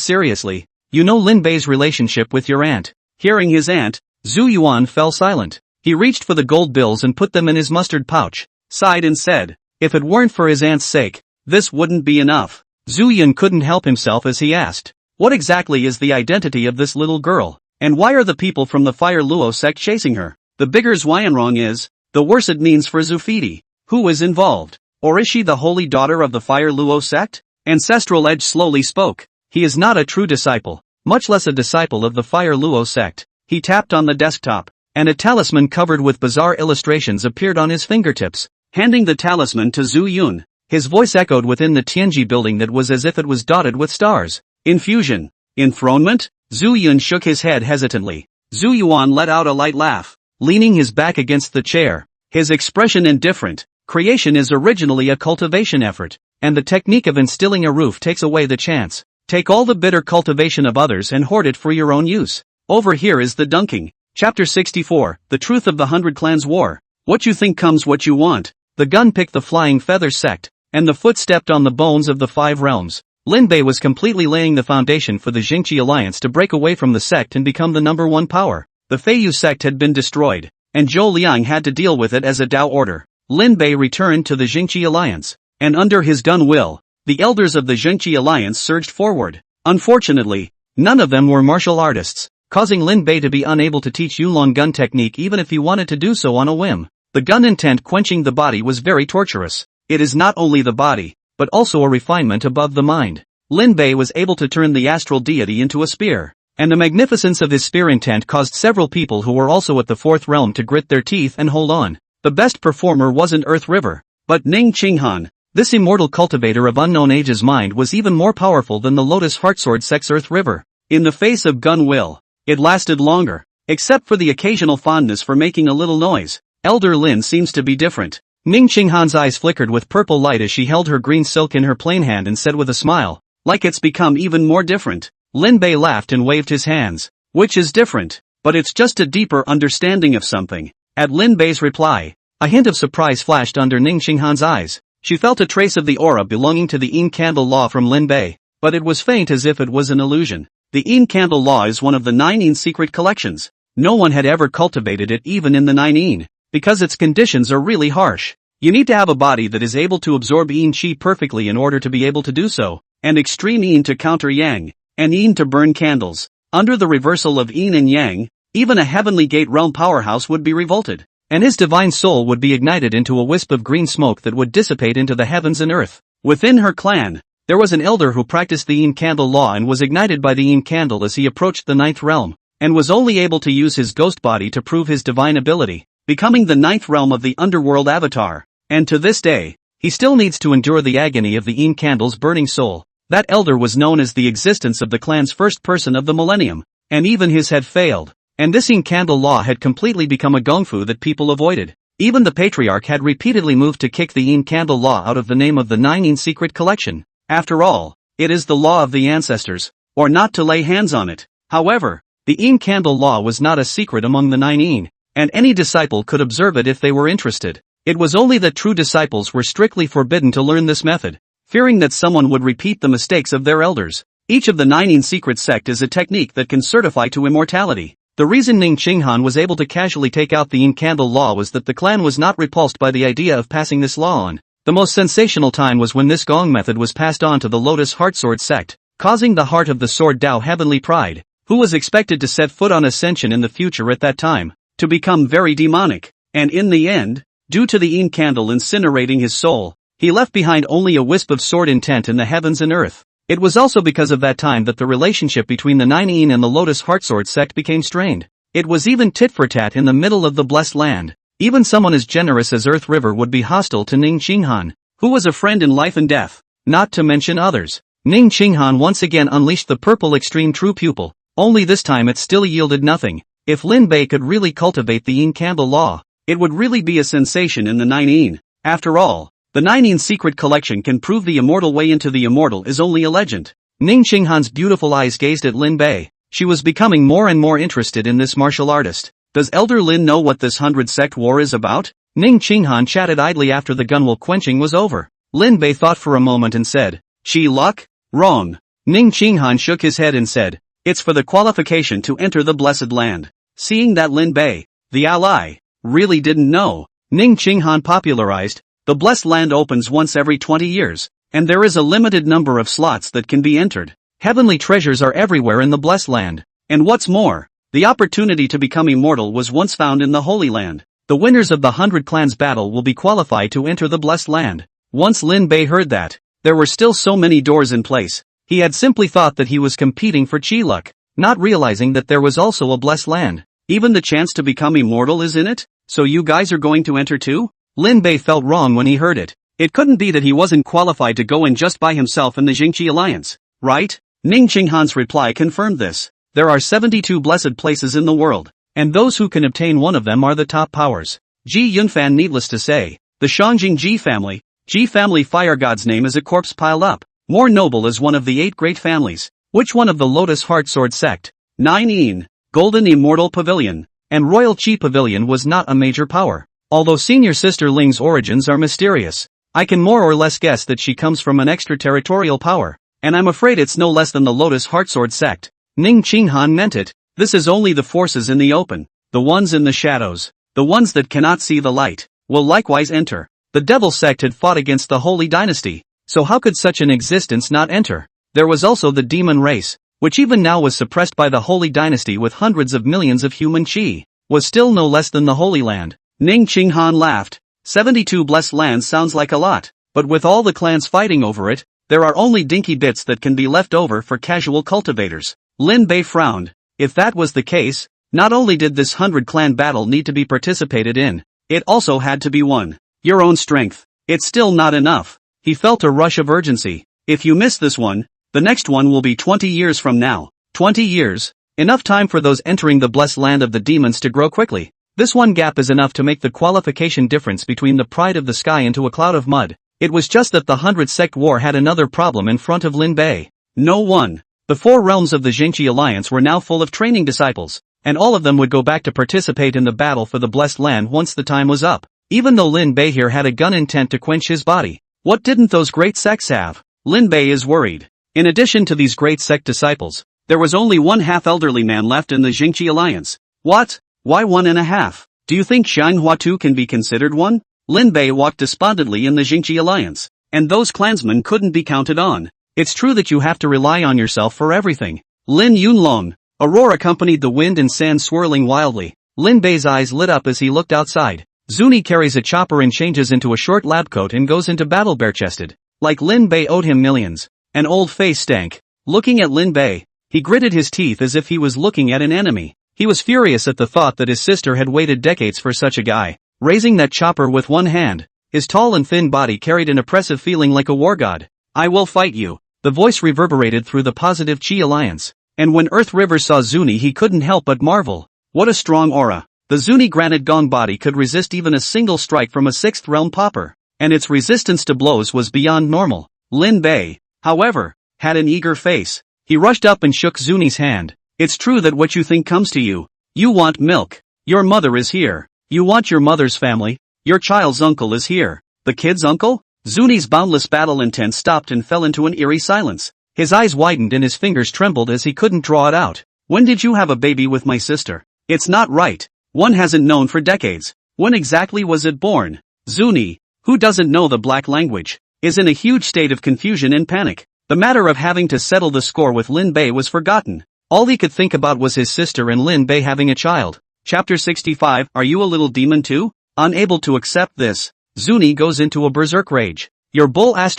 seriously, you know Lin Bei's relationship with your aunt. Hearing his aunt, Zhu Yuan fell silent. He reached for the gold bills and put them in his mustard pouch, sighed and said, if it weren't for his aunt's sake, this wouldn't be enough. Zuyan couldn't help himself as he asked, what exactly is the identity of this little girl, and why are the people from the Fire Luo sect chasing her? The bigger Xuanrong is, the worse it means for Zufidi. Who is involved? Or is she the holy daughter of the Fire Luo sect? Ancestral Edge slowly spoke. He is not a true disciple, much less a disciple of the Fire Luo sect. He tapped on the desktop, and a talisman covered with bizarre illustrations appeared on his fingertips. Handing the talisman to Zhu Yun, his voice echoed within the Tianji building that was as if it was dotted with stars. Infusion. Enthronement? Zhu Yun shook his head hesitantly. Zhu Yuan let out a light laugh, leaning his back against the chair, his expression indifferent. Creation is originally a cultivation effort, and the technique of instilling a roof takes away the chance. Take all the bitter cultivation of others and hoard it for your own use. Over here is the dunking. Chapter 64, The Truth of the 100 Clans War. What you think comes what you want. The gun picked the Flying Feather sect, and the foot stepped on the bones of the 5 realms. Lin Bei was completely laying the foundation for the Jingqi alliance to break away from the sect and become the #1 power. The Feiyu sect had been destroyed, and Zhou Liang had to deal with it as a Dao order. Lin Bei returned to the Jingqi alliance, and under his gun will, the elders of the Jingqi alliance surged forward. Unfortunately, none of them were martial artists, causing Lin Bei to be unable to teach Yulong gun technique even if he wanted to do so on a whim. The gun intent quenching the body was very torturous. It is not only the body, but also a refinement above the mind. Lin Bei was able to turn the astral deity into a spear, and the magnificence of his spear intent caused several people who were also at the 4th realm to grit their teeth and hold on. The best performer wasn't Earth River, but Ning Qinghan. This immortal cultivator of unknown age's mind was even more powerful than the Lotus Heartsword sect's Earth River. In the face of gun will, it lasted longer, except for the occasional fondness for making a little noise. Elder Lin seems to be different. Ning Qinghan's eyes flickered with purple light as she held her green silk in her plain hand and said with a smile, like it's become even more different. Lin Bei laughed and waved his hands. Which is different, but it's just a deeper understanding of something. At Lin Bei's reply, a hint of surprise flashed under Ning Qinghan's eyes. She felt a trace of the aura belonging to the Yin Candle Law from Lin Bei, but it was faint as if it was an illusion. The Yin Candle Law is one of the 9 Yin secret collections. No one had ever cultivated it even in the 9 Yin, because its conditions are really harsh. You need to have a body that is able to absorb Yin Qi perfectly in order to be able to do so, and extreme Yin to counter Yang, and Yin to burn candles. Under the reversal of Yin and Yang, even a Heavenly Gate realm powerhouse would be revolted, and his divine soul would be ignited into a wisp of green smoke that would dissipate into the heavens and earth. Within her clan, there was an elder who practiced the Yin Candle Law and was ignited by the Yin Candle as he approached the 9th realm, and was only able to use his ghost body to prove his divine ability, becoming the 9th realm of the underworld avatar. And to this day, he still needs to endure the agony of the Yin Candle's burning soul. That elder was known as the existence of the clan's first person of the millennium, and even his had failed. And this Yin Candle Law had completely become a gongfu that people avoided. Even the patriarch had repeatedly moved to kick the Yin Candle Law out of the name of the 9 Yin secret collection. After all, it is the law of the ancestors, or not to lay hands on it. However, the Yin Candle Law was not a secret among the 9 Yin, and any disciple could observe it if they were interested. It was only that true disciples were strictly forbidden to learn this method, fearing that someone would repeat the mistakes of their elders. Each of the 9 Yin secret sect is a technique that can certify to immortality. The reason Ning Qinghan was able to casually take out the Yin Candle Law was that the clan was not repulsed by the idea of passing this law on. The most sensational time was when this gong method was passed on to the Lotus Heartsword sect, causing the heart of the Sword Dao Heavenly Pride, who was expected to set foot on ascension in the future at that time, to become very demonic. And in the end, due to the Yin Candle incinerating his soul, he left behind only a wisp of sword intent in the heavens and earth. It was also because of that time that the relationship between the 9 Yin and the Lotus Heartsword sect became strained. It was even tit for tat in the middle of the blessed land. Even someone as generous as Earth River would be hostile to Ning Qinghan, who was a friend in life and death, not to mention others. Ning Qinghan once again unleashed the purple extreme true pupil, only this time it still yielded nothing. If Lin Bei could really cultivate the Yin Candle Law, it would really be a sensation in the 9 Yin. After all, The Nineteen Secret Collection can prove the immortal way into the immortal is only a legend. Ning Qinghan's beautiful eyes gazed at Lin Bei. She was becoming more and more interested in this martial artist. Does Elder Lin know what this 100-sect war is about? Ning Qinghan chatted idly after the gunwale quenching was over. Lin Bei thought for a moment and said, "Chi luck? Wrong." Ning Qinghan shook his head and said, "It's for the qualification to enter the Blessed Land." Seeing that Lin Bei, the ally, really didn't know, Ning Qinghan popularized, "The Blessed Land opens once every 20 years, and there is a limited number of slots that can be entered. Heavenly treasures are everywhere in the Blessed Land. And what's more, the opportunity to become immortal was once found in the Holy Land. The winners of the 100 Clans battle will be qualified to enter the Blessed Land." Once Lin Bei heard that, there were still so many doors in place. He had simply thought that he was competing for chi luck, not realizing that there was also a Blessed Land. Even the chance to become immortal is in it? So you guys are going to enter too? Lin Bei felt wrong when he heard it. It couldn't be that he wasn't qualified to go in just by himself in the Jingqi Alliance, right? Ning Qinghan's reply confirmed this. There are 72 blessed places in the world, and those who can obtain one of them are the top powers. Ji Yunfan, needless to say, the Shangjing Ji family fire god's name is a corpse piled up. More noble is one of the 8 great families. Which one of the Lotus Heart Sword sect? 9. Golden Immortal Pavilion and Royal Chi Pavilion was not a major power. Although senior sister Ling's origins are mysterious, I can more or less guess that she comes from an extraterritorial power, and I'm afraid it's no less than the Lotus Heart Sword sect. Ning Qinghan meant it. This is only the forces in the open, the ones in the shadows, the ones that cannot see the light, will likewise enter. The Devil sect had fought against the Holy Dynasty, so how could such an existence not enter? There was also the demon race, which even now was suppressed by the Holy Dynasty with hundreds of millions of human chi, was still no less than the Holy Land. Ning Qinghan laughed. 72 blessed lands sounds like a lot, but with all the clans fighting over it, there are only dinky bits that can be left over for casual cultivators. Lin Bei frowned. If that was the case, not only did this 100-clan battle need to be participated in, it also had to be won. Your own strength. It's still not enough. He felt a rush of urgency. If you miss this one, the next one will be 20 years from now. 20 years? Enough time for those entering the blessed land of the demons to grow quickly. This one gap is enough to make the qualification difference between the pride of the sky into a cloud of mud. It was just that the 100-sect war had another problem in front of Lin Bei. No one. The 4 realms of the Jingqi Alliance were now full of training disciples, and all of them would go back to participate in the battle for the blessed land once the time was up. Even though Lin Bei here had a gun intent to quench his body, what didn't those great sects have? Lin Bei is worried. In addition to these great sect disciples, there was only one half-elderly man left in the Jingqi Alliance. What? Why 1.5? Do you think Xianghua too can be considered one? Lin Bei walked despondently in the Jingqi Alliance, and those clansmen couldn't be counted on. It's true that you have to rely on yourself for everything. Lin Yunlong. A roar accompanied the wind and sand swirling wildly. Lin Bei's eyes lit up as he looked outside. Zuni carries a chopper and changes into a short lab coat and goes into battle bare-chested. Like Lin Bei owed him millions. An old face stank. Looking at Lin Bei, he gritted his teeth as if he was looking at an enemy. He was furious at the thought that his sister had waited decades for such a guy. Raising that chopper with one hand, his tall and thin body carried an oppressive feeling like a war god. I will fight you. The voice reverberated through the positive Chi Alliance. And when Earth River saw Zuni, he couldn't help but marvel. What a strong aura. The Zuni granite gong body could resist even a single strike from a 6th realm pauper, and its resistance to blows was beyond normal. Lin Bei, however, had an eager face. He rushed up and shook Zuni's hand. It's true that what you think comes to you. You want milk. Your mother is here. You want your mother's family. Your child's uncle is here. The kid's uncle? Zuni's boundless battle intent stopped and fell into an eerie silence. His eyes widened and his fingers trembled as he couldn't draw it out. When did you have a baby with my sister? It's not right. One hasn't known for decades. When exactly was it born? Zuni, who doesn't know the black language, is in a huge state of confusion and panic. The matter of having to settle the score with Lin Bei was forgotten. All he could think about was his sister and Lin Bei having a child. Chapter 65. Are you a little demon too? Unable to accept this, Zuni goes into a berserk rage. Your bull *******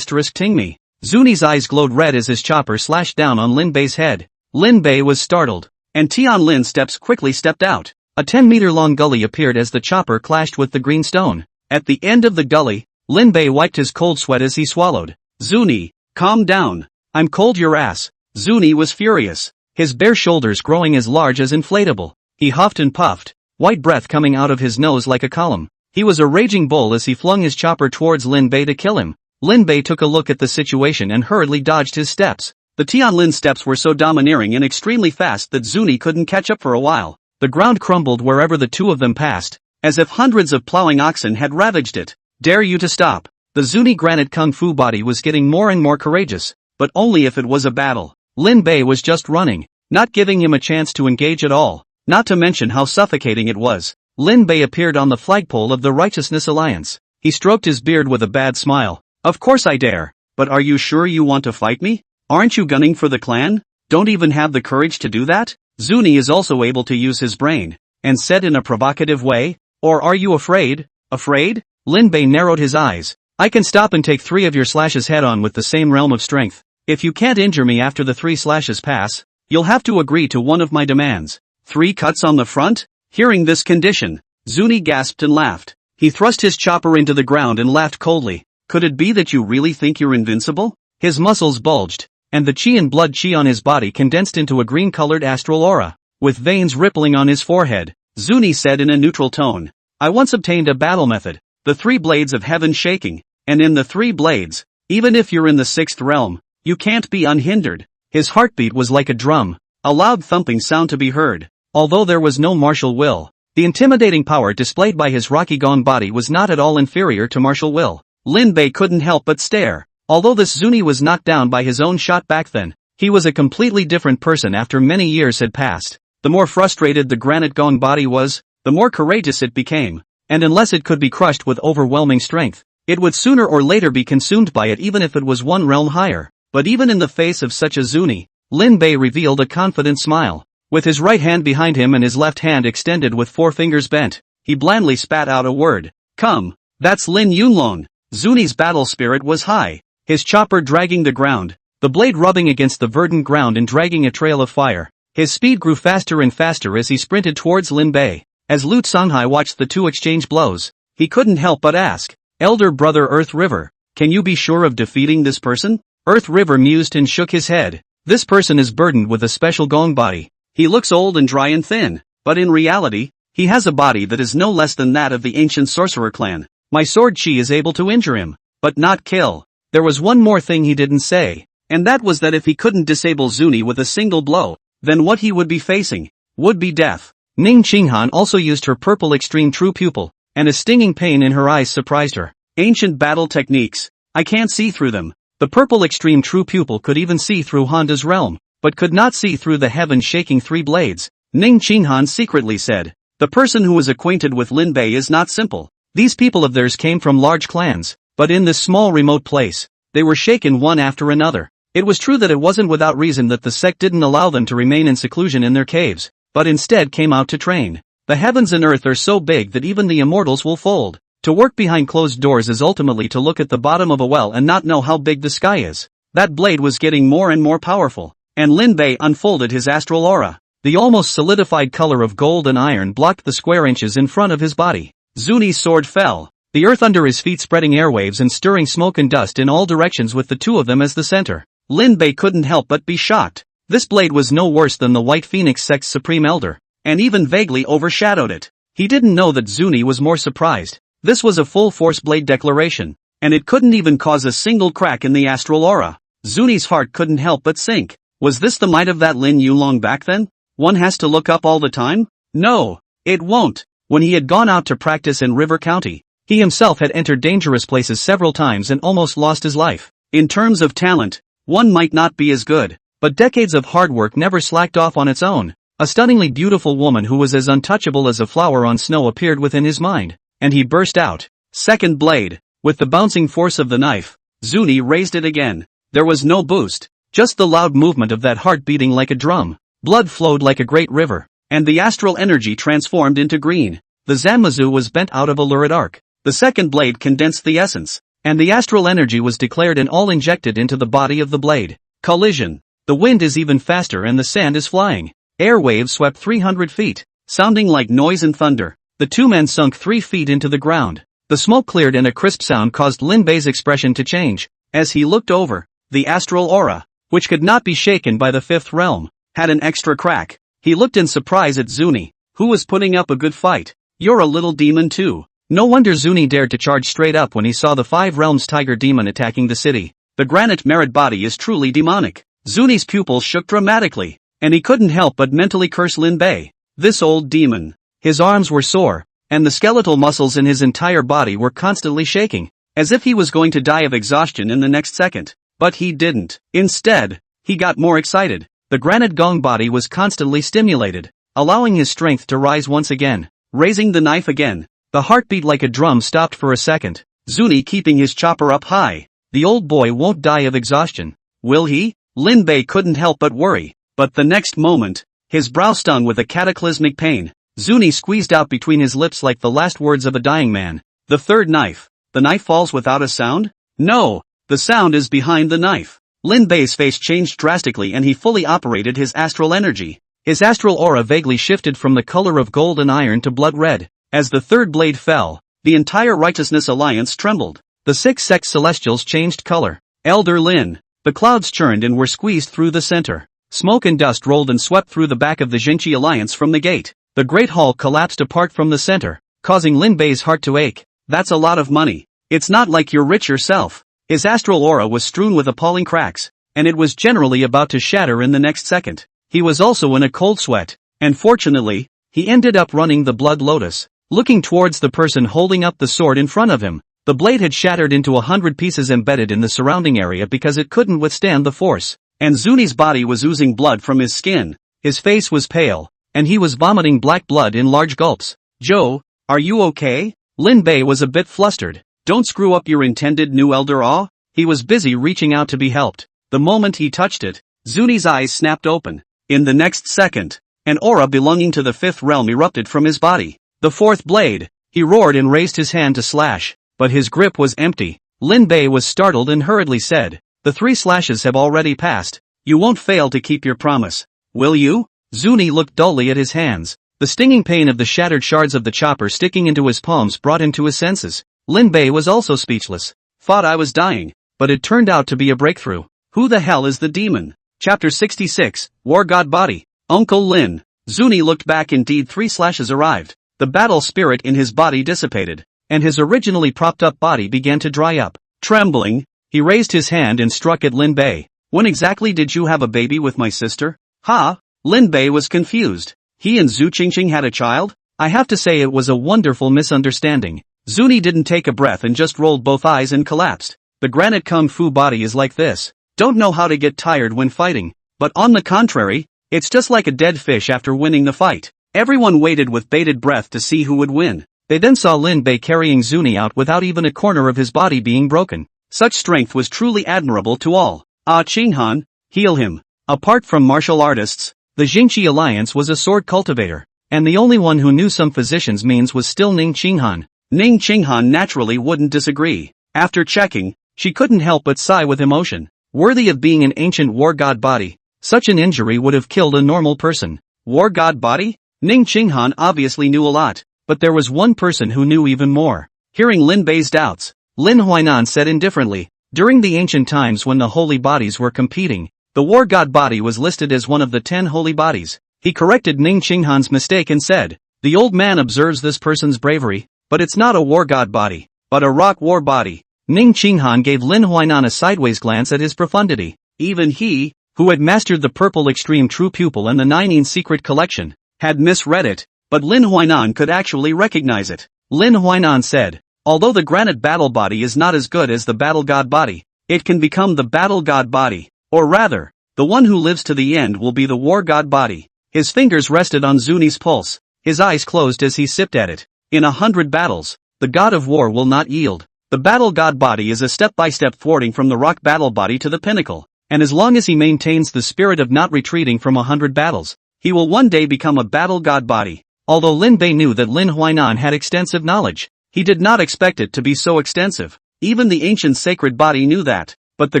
ting me. Zuni's eyes glowed red as his chopper slashed down on Lin Bei's head. Lin Bei was startled, and Tian Lin quickly stepped out. A 10-meter-long gully appeared as the chopper clashed with the green stone. At the end of the gully, Lin Bei wiped his cold sweat as he swallowed. Zuni, calm down. I'm cold your ass. Zuni was furious, his bare shoulders growing as large as inflatable. He huffed and puffed, white breath coming out of his nose like a column. He was a raging bull as he flung his chopper towards Lin Bei to kill him. Lin Bei took a look at the situation and hurriedly dodged his steps. The Tianlin steps were so domineering and extremely fast that Zuni couldn't catch up for a while. The ground crumbled wherever the two of them passed, as if hundreds of plowing oxen had ravaged it. Dare you to stop. The Zuni granite kung fu body was getting more and more courageous, but only if it was a battle. Lin Bei was just running, not giving him a chance to engage at all, not to mention how suffocating it was. Lin Bei appeared on the flagpole of the Righteousness Alliance. He stroked his beard with a bad smile. Of course I dare, but are you sure you want to fight me? Aren't you gunning for the clan? Don't even have the courage to do that? Zuni is also able to use his brain, and said in a provocative way, or are you afraid? Afraid? Lin Bei narrowed his eyes. I can stop and take 3 of your slashes head on with the same realm of strength. If you can't injure me after the 3 slashes pass, you'll have to agree to one of my demands. 3 cuts on the front? Hearing this condition, Zuni gasped and laughed. He thrust his chopper into the ground and laughed coldly. Could it be that you really think you're invincible? His muscles bulged, and the chi and blood chi on his body condensed into a green-colored astral aura. With veins rippling on his forehead, Zuni said in a neutral tone, I once obtained a battle method, the 3 blades of heaven shaking, and in the 3 blades, even if you're in the 6th realm, you can't be unhindered. His heartbeat was like a drum, a loud thumping sound to be heard. Although there was no martial will, the intimidating power displayed by his Rocky-gone body was not at all inferior to martial will. Lin Bei couldn't help but stare. Although this Zuni was knocked down by his own shot back then, he was a completely different person after many years had passed. The more frustrated the granite-gone body was, the more courageous it became, and unless it could be crushed with overwhelming strength, it would sooner or later be consumed by it even if it was 1 realm higher. But even in the face of such a Zuni, Lin Bei revealed a confident smile. With his right hand behind him and his left hand extended with 4 fingers bent, he blandly spat out a word. Come, that's Lin Yunlong. Zuni's battle spirit was high, his chopper dragging the ground, the blade rubbing against the verdant ground and dragging a trail of fire. His speed grew faster and faster as he sprinted towards Lin Bei. As Lu Songhai watched the two exchange blows, he couldn't help but ask, Elder Brother Earth River, can you be sure of defeating this person? Earth River mused and shook his head. This person is burdened with a special gong body. He looks old and dry and thin, but in reality, he has a body that is no less than that of the ancient sorcerer clan. My sword chi is able to injure him, but not kill. There was one more thing he didn't say, and that was that if he couldn't disable Zuni with a single blow, then what he would be facing would be death. Ning Qinghan also used her purple extreme true pupil, and a stinging pain in her eyes surprised her. Ancient battle techniques. I can't see through them. The purple extreme true pupil could even see through Honda's realm, but could not see through the heaven-shaking 3 blades. Ning Qinghan secretly said, the person who is acquainted with Lin Bei is not simple. These people of theirs came from large clans, but in this small remote place, they were shaken one after another. It was true that it wasn't without reason that the sect didn't allow them to remain in seclusion in their caves, but instead came out to train. The heavens and earth are so big that even the immortals will fold. To work behind closed doors is ultimately to look at the bottom of a well and not know how big the sky is. That blade was getting more and more powerful, and Lin Bei unfolded his astral aura. The almost solidified color of gold and iron blocked the square inches in front of his body. Zuni's sword fell, the earth under his feet spreading airwaves and stirring smoke and dust in all directions with the two of them as the center. Lin Bei couldn't help but be shocked. This blade was no worse than the White Phoenix sect's supreme elder, and even vaguely overshadowed it. He didn't know that Zuni was more surprised. This was a full-force blade declaration, and it couldn't even cause a single crack in the astral aura. Zuni's heart couldn't help but sink. Was this the might of that Lin Yulong back then? One has to look up all the time? No, it won't. When he had gone out to practice in River County, he himself had entered dangerous places several times and almost lost his life. In terms of talent, one might not be as good, but decades of hard work never slacked off on its own. A stunningly beautiful woman who was as untouchable as a flower on snow appeared within his mind, and he burst out. Second blade. With the bouncing force of the knife, Zuni raised it again. There was no boost, just the loud movement of that heart beating like a drum. Blood flowed like a great river, and the astral energy transformed into green. The Zanmazu was bent out of a lurid arc. The second blade condensed the essence, and the astral energy was declared and all injected into the body of the blade. Collision. The wind is even faster and the sand is flying. Air waves swept 300 feet, sounding like noise and thunder. The two men sunk 3 feet into the ground. The smoke cleared and a crisp sound caused Lin Bei's expression to change. As he looked over, the astral aura, which could not be shaken by the 5th realm, had an extra crack. He looked in surprise at Zuni, who was putting up a good fight. You're a little demon too. No wonder Zuni dared to charge straight up when he saw the Five Realms tiger demon attacking the city. The granite merit body is truly demonic. Zuni's pupils shook dramatically, and he couldn't help but mentally curse Lin Bei. This old demon. His arms were sore, and the skeletal muscles in his entire body were constantly shaking, as if he was going to die of exhaustion in the next second. But he didn't. Instead, he got more excited. The granite gong body was constantly stimulated, allowing his strength to rise once again. Raising the knife again, the heartbeat like a drum stopped for a second. Zuni keeping his chopper up high. The old boy won't die of exhaustion, will he? Lin Bei couldn't help but worry. But the next moment, his brow stung with a cataclysmic pain. Zuni squeezed out between his lips like the last words of a dying man. The third knife. The knife falls without a sound? No, the sound is behind the knife. Lin Bei's face changed drastically and he fully operated his astral energy. His astral aura vaguely shifted from the color of gold and iron to blood red. As the third blade fell, the entire Righteousness Alliance trembled. The 6 sect celestials changed color. Elder Lin. The clouds churned and were squeezed through the center. Smoke and dust rolled and swept through the back of the Jinchi Alliance from the gate. The Great Hall collapsed apart from the center, causing Lin Bei's heart to ache. That's a lot of money. It's not like you're rich yourself. His astral aura was strewn with appalling cracks, and it was generally about to shatter in the next second. He was also in a cold sweat, and fortunately, he ended up running the Blood Lotus, looking towards the person holding up the sword in front of him. The blade had shattered into 100 pieces embedded in the surrounding area because it couldn't withstand the force, and Zuni's body was oozing blood from his skin. His face was pale, and he was vomiting black blood in large gulps. Joe, are you okay? Lin Bei was a bit flustered. Don't screw up your intended new elder awe? He was busy reaching out to be helped. The moment he touched it, Zuni's eyes snapped open. In the next second, an aura belonging to the 5th realm erupted from his body. The 4th blade. He roared and raised his hand to slash, but his grip was empty. Lin Bei was startled and hurriedly said, the 3 slashes have already passed. You won't fail to keep your promise, will you? Zuni looked dully at his hands. The stinging pain of the shattered shards of the chopper sticking into his palms brought him to his senses. Lin Bei was also speechless. Thought I was dying, but it turned out to be a breakthrough. Who the hell is the demon? Chapter 66, War God Body. Uncle Lin. Zuni looked back. Indeed, 3 slashes arrived. The battle spirit in his body dissipated, and his originally propped-up body began to dry up. Trembling, he raised his hand and struck at Lin Bei. When exactly did you have a baby with my sister? Ha? Lin Bei was confused. He and Zhu Qingqing had a child? I have to say it was a wonderful misunderstanding. Zuni didn't take a breath and just rolled both eyes and collapsed. The granite kung fu body is like this. Don't know how to get tired when fighting. But on the contrary, it's just like a dead fish after winning the fight. Everyone waited with bated breath to see who would win. They then saw Lin Bei carrying Zuni out without even a corner of his body being broken. Such strength was truly admirable to all. Ah Qinghan, heal him. Apart from martial artists, the Jinchi Alliance was a sword cultivator, and the only one who knew some physician's means was still Ning Qinghan. Ning Qinghan naturally wouldn't disagree. After checking, she couldn't help but sigh with emotion. Worthy of being an ancient war god body, such an injury would have killed a normal person. War god body? Ning Qinghan obviously knew a lot, but there was one person who knew even more. Hearing Lin Bei's doubts, Lin Huainan said indifferently, during the ancient times when the holy bodies were competing, the war god body was listed as one of the 10 holy bodies. He corrected Ning Qinghan's mistake and said, the old man observes this person's bravery, but it's not a war god body, but a rock war body. Ning Qinghan gave Lin Huainan a sideways glance at his profundity. Even he, who had mastered the Purple Extreme True Pupil and the Nineteen Secret Collection, had misread it, but Lin Huainan could actually recognize it. Lin Huainan said, although the granite battle body is not as good as the battle god body, it can become the battle god body, or rather, the one who lives to the end will be the war god body. His fingers rested on Zuni's pulse, his eyes closed as he sipped at it. In 100 battles, the god of war will not yield. The battle god body is a step-by-step thwarting from the rock battle body to the pinnacle, and as long as he maintains the spirit of not retreating from 100 battles, he will one day become a battle god body. Although Lin Bei knew that Lin Huainan had extensive knowledge, he did not expect it to be so extensive. Even the ancient sacred body knew that. But the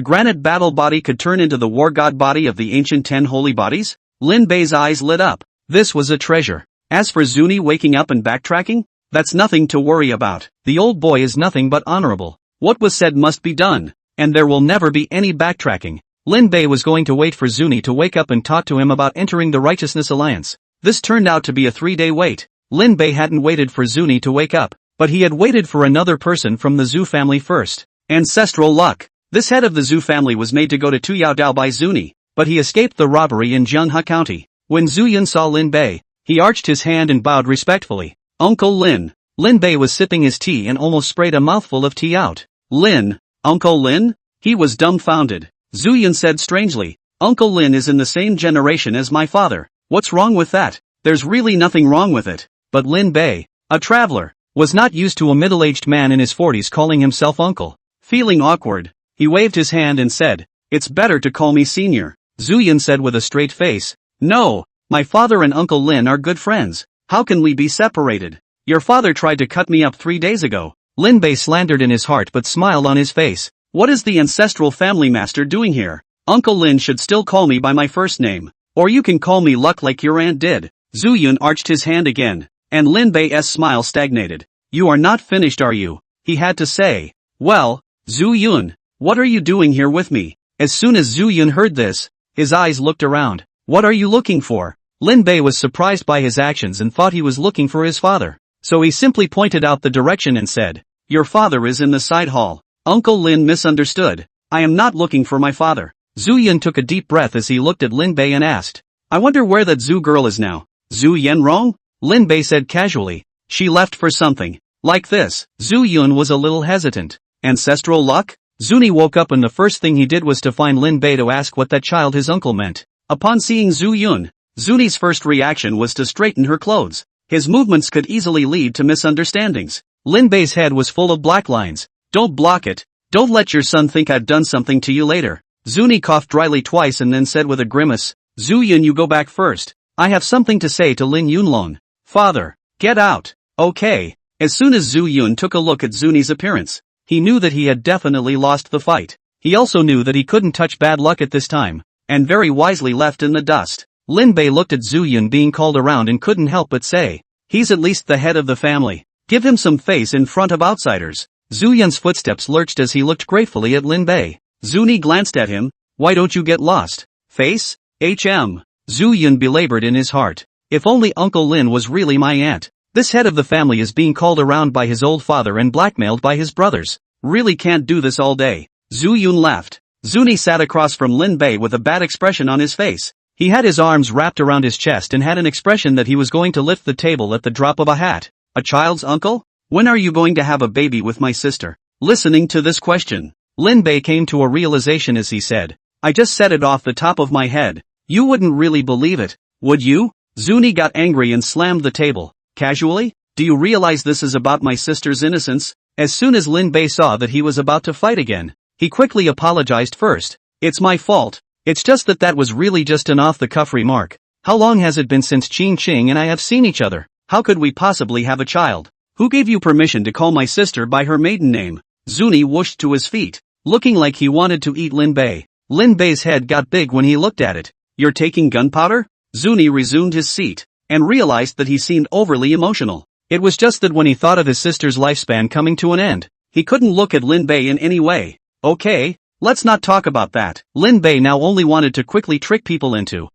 granite battle body could turn into the war god body of the ancient 10 holy bodies? Lin Bei's eyes lit up. This was a treasure. As for Zuni waking up and backtracking, that's nothing to worry about. The old boy is nothing but honorable. What was said must be done, and there will never be any backtracking. Lin Bei was going to wait for Zuni to wake up and talk to him about entering the Righteousness Alliance. This turned out to be a 3-day wait. Lin Bei hadn't waited for Zuni to wake up. but he had waited for another person from the Zhu family first. Ancestral luck. This head of the Zhu family was made to go to Tuyaodao by Zuni, but he escaped the robbery in Jianhe County. When Zhu Yun saw Lin Bei, he arched his hand and bowed respectfully. Uncle Lin. Lin Bei was sipping his tea and almost sprayed a mouthful of tea out. Lin? Uncle Lin? He was dumbfounded. Zhu Yun said strangely, Uncle Lin is in the same generation as my father. What's wrong with that? There's really nothing wrong with it. But Lin Bei, a traveler, was not used to a middle-aged man in his 40s calling himself uncle. Feeling awkward, he waved his hand and said, It's better to call me senior. Zhu Yun said with a straight face, No, my father and Uncle Lin are good friends. How can we be separated? Your father tried to cut me up 3 days ago. Lin Bei slandered in his heart but smiled on his face. What is the ancestral family master doing here? Uncle Lin should still call me by my first name. Or you can call me Luck like your aunt did. Zhu Yun arched his hand again, and Lin Bei's smile stagnated. You are not finished, are you? He had to say. Well, Zhu Yun, what are you doing here with me? As soon as Zhu Yun heard this, his eyes looked around. What are you looking for? Lin Bei was surprised by his actions and thought he was looking for his father. So he simply pointed out the direction and said, Your father is in the side hall. Uncle Lin misunderstood. I am not looking for my father. Zhu Yun took a deep breath as he looked at Lin Bei and asked, I wonder where that Zhu girl is now. Zhu Yanrong? Lin Bei said casually. She left for something. Like this. Zhu Yun was a little hesitant. Ancestral luck? Zuni woke up and the first thing he did was to find Lin Bei to ask what that child his uncle meant. Upon seeing Zhu Yun, Zuni's first reaction was to straighten her clothes. His movements could easily lead to misunderstandings. Lin Bei's head was full of black lines. Don't block it. Don't let your son think I've done something to you later. Zuni coughed dryly twice and then said with a grimace, Zhu Yun, you go back first. I have something to say to Lin Yunlong. Father, get out. Okay. As soon as Zhu Yun took a look at Zuni's appearance, he knew that he had definitely lost the fight. He also knew that he couldn't touch bad luck at this time, and very wisely left in the dust. Lin Bei looked at Zhu Yun being called around and couldn't help but say, he's at least the head of the family. Give him some face in front of outsiders. Zhu Yun's footsteps lurched as he looked gratefully at Lin Bei. Zuni glanced at him. Why don't you get lost? Face? Zhu Yun belabored in his heart. If only Uncle Lin was really my aunt. This head of the family is being called around by his old father and blackmailed by his brothers. Really can't do this all day. Zhu Yun laughed. Zuni sat across from Lin Bei with a bad expression on his face. He had his arms wrapped around his chest and had an expression that he was going to lift the table at the drop of a hat. A child's uncle? When are you going to have a baby with my sister? Listening to this question, Lin Bei came to a realization as he said, I just said it off the top of my head. You wouldn't really believe it, would you? Zuni got angry and slammed the table. Casually? Do you realize this is about my sister's innocence? As soon as Lin Bei saw that he was about to fight again, he quickly apologized first. It's my fault. It's just that was really just an off-the-cuff remark. How long has it been since Qing Qing and I have seen each other? How could we possibly have a child? Who gave you permission to call my sister by her maiden name? Zuni whooshed to his feet, looking like he wanted to eat Lin Bei. Lin Bei's head got big when he looked at it. You're taking gunpowder? Zuni resumed his seat, and realized that he seemed overly emotional. It was just that when he thought of his sister's lifespan coming to an end, he couldn't look at Lin Bei in any way. Okay, let's not talk about that. Lin Bei now only wanted to quickly trick people into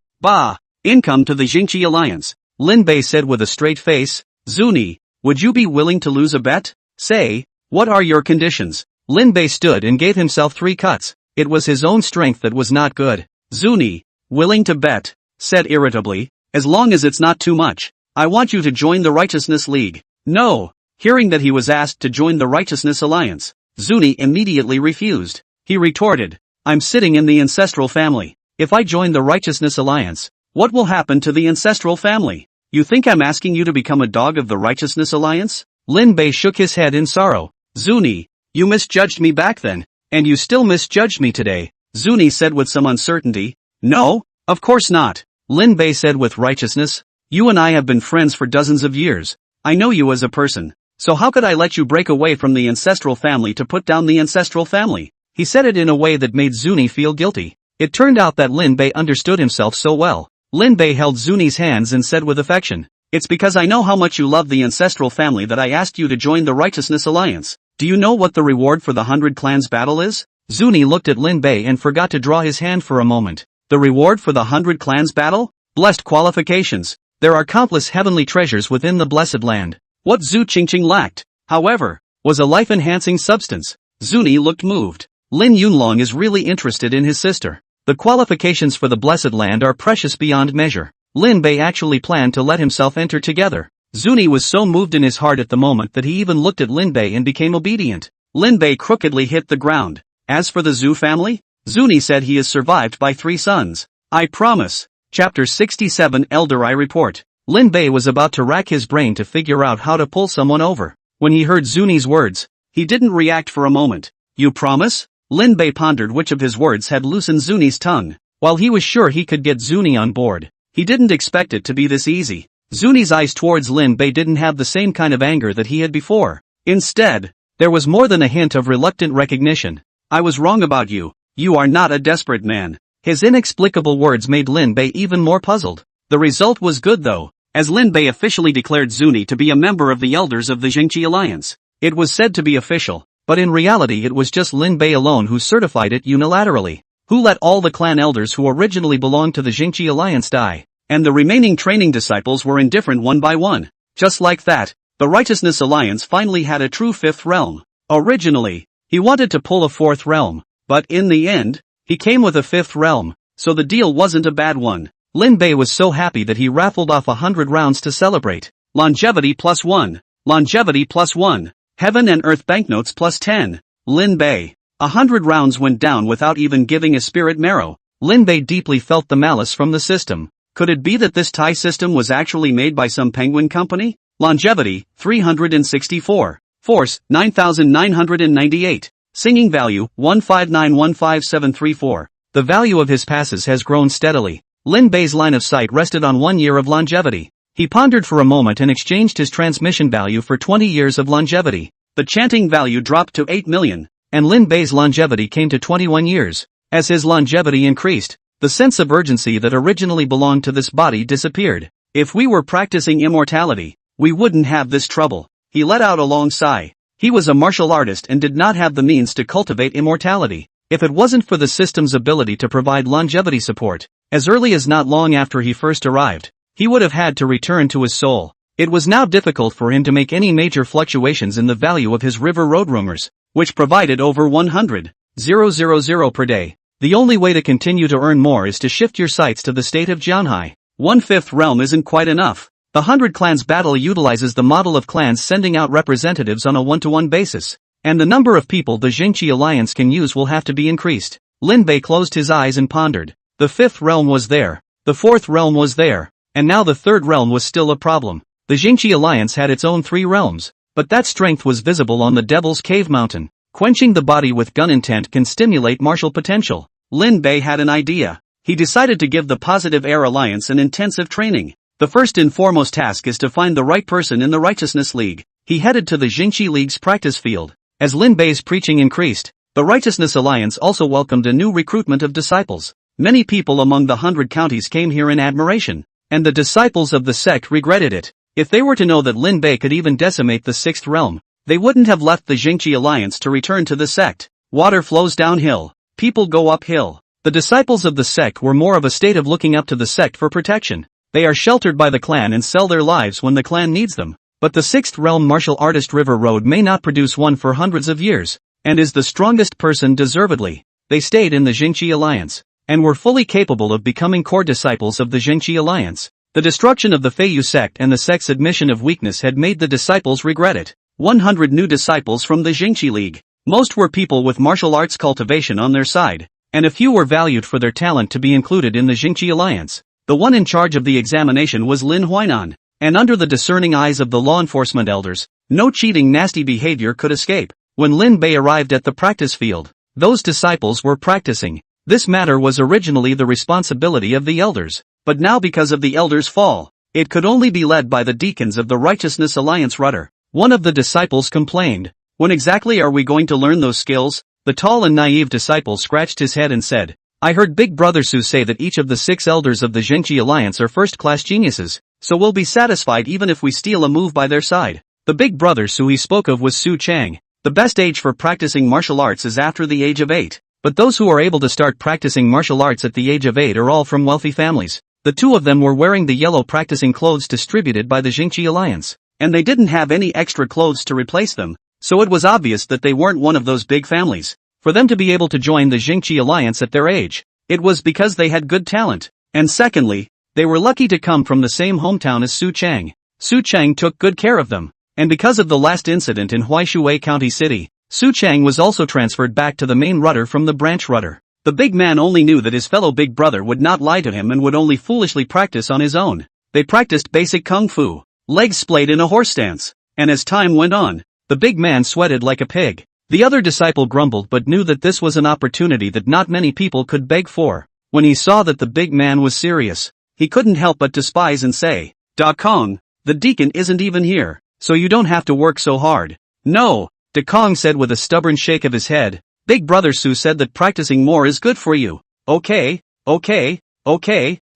income to the Jingqi alliance. Lin Bei said with a straight face, Zuni, would you be willing to lose a bet? Say, what are your conditions? Lin Bei stood and gave himself 3 cuts. It was his own strength that was not good. Zuni, willing to bet, said irritably, as long as it's not too much. I want you to join the Righteousness League. No. Hearing that he was asked to join the Righteousness Alliance, Zuni immediately refused. He retorted, I'm sitting in the ancestral family. If I join the Righteousness Alliance, what will happen to the ancestral family? You think I'm asking you to become a dog of the Righteousness Alliance? Lin Bei shook his head in sorrow. Zuni, you misjudged me back then, and you still misjudged me today. Zuni said with some uncertainty. No, of course not. Lin Bei said with righteousness. You and I have been friends for dozens of years. I know you as a person. So how could I let you break away from the ancestral family to put down the ancestral family? He said it in a way that made Zuni feel guilty. It turned out that Lin Bei understood himself so well. Lin Bei held Zuni's hands and said with affection, It's because I know how much you love the ancestral family that I asked you to join the Righteousness Alliance. Do you know what the reward for the 100 Clans battle is? Zuni looked at Lin Bei and forgot to draw his hand for a moment. The reward for the 100 Clans battle? Blessed qualifications. There are countless heavenly treasures within the blessed land. What Zhu Qingqing lacked, however, was a life-enhancing substance. Zuni looked moved. Lin Yunlong is really interested in his sister. The qualifications for the Blessed Land are precious beyond measure. Lin Bei actually planned to let himself enter together. Zuni was so moved in his heart at the moment that he even looked at Lin Bei and became obedient. Lin Bei crookedly hit the ground. As for the Zhu family, Zuni said he is survived by 3 sons. I promise. Chapter 67 Elder I Report. Lin Bei was about to rack his brain to figure out how to pull someone over. When he heard Zuni's words, he didn't react for a moment. You promise? Lin Bei pondered which of his words had loosened Zuni's tongue. While he was sure he could get Zuni on board, he didn't expect it to be this easy. Zuni's eyes towards Lin Bei didn't have the same kind of anger that he had before. Instead, there was more than a hint of reluctant recognition. I was wrong about you. You are not a desperate man. His inexplicable words made Lin Bei even more puzzled. The result was good though, as Lin Bei officially declared Zuni to be a member of the elders of the Jingqi Alliance. It was said to be official, but in reality it was just Lin Bei alone who certified it unilaterally. Who let all the clan elders who originally belonged to the Jingqi Alliance die, and the remaining training disciples were indifferent one by one. Just like that, the Righteousness Alliance finally had a true 5th realm. Originally, he wanted to pull a 4th realm, but in the end, he came with a 5th realm, so the deal wasn't a bad one. Lin Bei was so happy that he raffled off 100 rounds to celebrate. Longevity +1. Longevity +1. Heaven and Earth banknotes +10. Lin Bei. 100 rounds went down without even giving a spirit marrow. Lin Bei deeply felt the malice from the system. Could it be that this tie system was actually made by some penguin company? Longevity, 364. Force, 9,998. Singing value, 159,15734. The value of his passes has grown steadily. Lin Bei's line of sight rested on 1 year of longevity. He pondered for a moment and exchanged his transmission value for 20 years of longevity. The chanting value dropped to 8 million, and Lin Bei's longevity came to 21 years. As his longevity increased, the sense of urgency that originally belonged to this body disappeared. If we were practicing immortality, we wouldn't have this trouble. He let out a long sigh. He was a martial artist and did not have the means to cultivate immortality. If it wasn't for the system's ability to provide longevity support, as early as not long after he first arrived, he would have had to return to his soul. It was now difficult for him to make any major fluctuations in the value of his river road rumors, which provided over 100,000 per day. The only way to continue to earn more is to shift your sights to the state of Jianhai. 1/5 realm isn't quite enough. The 100 Clans battle utilizes the model of clans sending out representatives on a one-to-one basis, and the number of people the Jingqi Alliance can use will have to be increased. Lin Bei closed his eyes and pondered. The 5th realm was there, the 4th realm was there, and now the 3rd realm was still a problem. The Jingqi Alliance had its own 3 realms, but that strength was visible on the Devil's Cave Mountain. Quenching the body with gun intent can stimulate martial potential. Lin Bei had an idea. He decided to give the Positive Air Alliance an intensive training. The first and foremost task is to find the right person in the Righteousness League. He headed to the Jingqi League's practice field. As Lin Bei's preaching increased, the Righteousness Alliance also welcomed a new recruitment of disciples. Many people among the 100 counties came here in admiration, and the disciples of the sect regretted it. If they were to know that Lin Bei could even decimate the 6th realm, they wouldn't have left the Jingqi Alliance to return to the sect. Water flows downhill. People go uphill. The disciples of the sect were more of a state of looking up to the sect for protection. They are sheltered by the clan and sell their lives when the clan needs them. But the 6th realm martial artist River Road may not produce one for hundreds of years, and is the strongest person deservedly. They stayed in the Jingqi Alliance, and were fully capable of becoming core disciples of the Jingqi Alliance. The destruction of the Feiyu sect and the sect's admission of weakness had made the disciples regret it. 100 new disciples from the Jingqi League. Most were people with martial arts cultivation on their side, and a few were valued for their talent to be included in the Jingqi Alliance. The one in charge of the examination was Lin Huainan, and under the discerning eyes of the law enforcement elders, no cheating nasty behavior could escape. When Lin Bei arrived at the practice field, those disciples were practicing. This matter was originally the responsibility of the elders, but now because of the elders' fall, it could only be led by the deacons of the Righteousness Alliance rudder. One of the disciples complained, "When exactly are we going to learn those skills?" The tall and naive disciple scratched his head and said, "I heard Big Brother Su say that each of the 6 elders of the Jingqi Alliance are first-class geniuses, so we'll be satisfied even if we steal a move by their side." The Big Brother Su he spoke of was Su Chang. The best age for practicing martial arts is after the age of 8, but those who are able to start practicing martial arts at the age of 8 are all from wealthy families. The 2 of them were wearing the yellow practicing clothes distributed by the Jingqi Alliance. and they didn't have any extra clothes to replace them, so it was obvious that they weren't one of those big families. For them to be able to join the Jingqi alliance at their age, it was because they had good talent, and secondly, they were lucky to come from the same hometown as Su Chang. Su Chang took good care of them, and because of the last incident in Huaishui County City, Su Chang was also transferred back to the main rudder from the branch rudder. The big man only knew that his fellow big brother would not lie to him and would only foolishly practice on his own. They practiced basic kung fu, legs splayed in a horse stance, and as time went on, the big man sweated like a pig. The other disciple grumbled but knew that this was an opportunity that not many people could beg for. When he saw that the big man was serious, he couldn't help but despise and say, "Da Kong, the deacon isn't even here, so you don't have to work so hard." "No," Da Kong said with a stubborn shake of his head. "Big brother Su said that practicing more is good for you." Okay,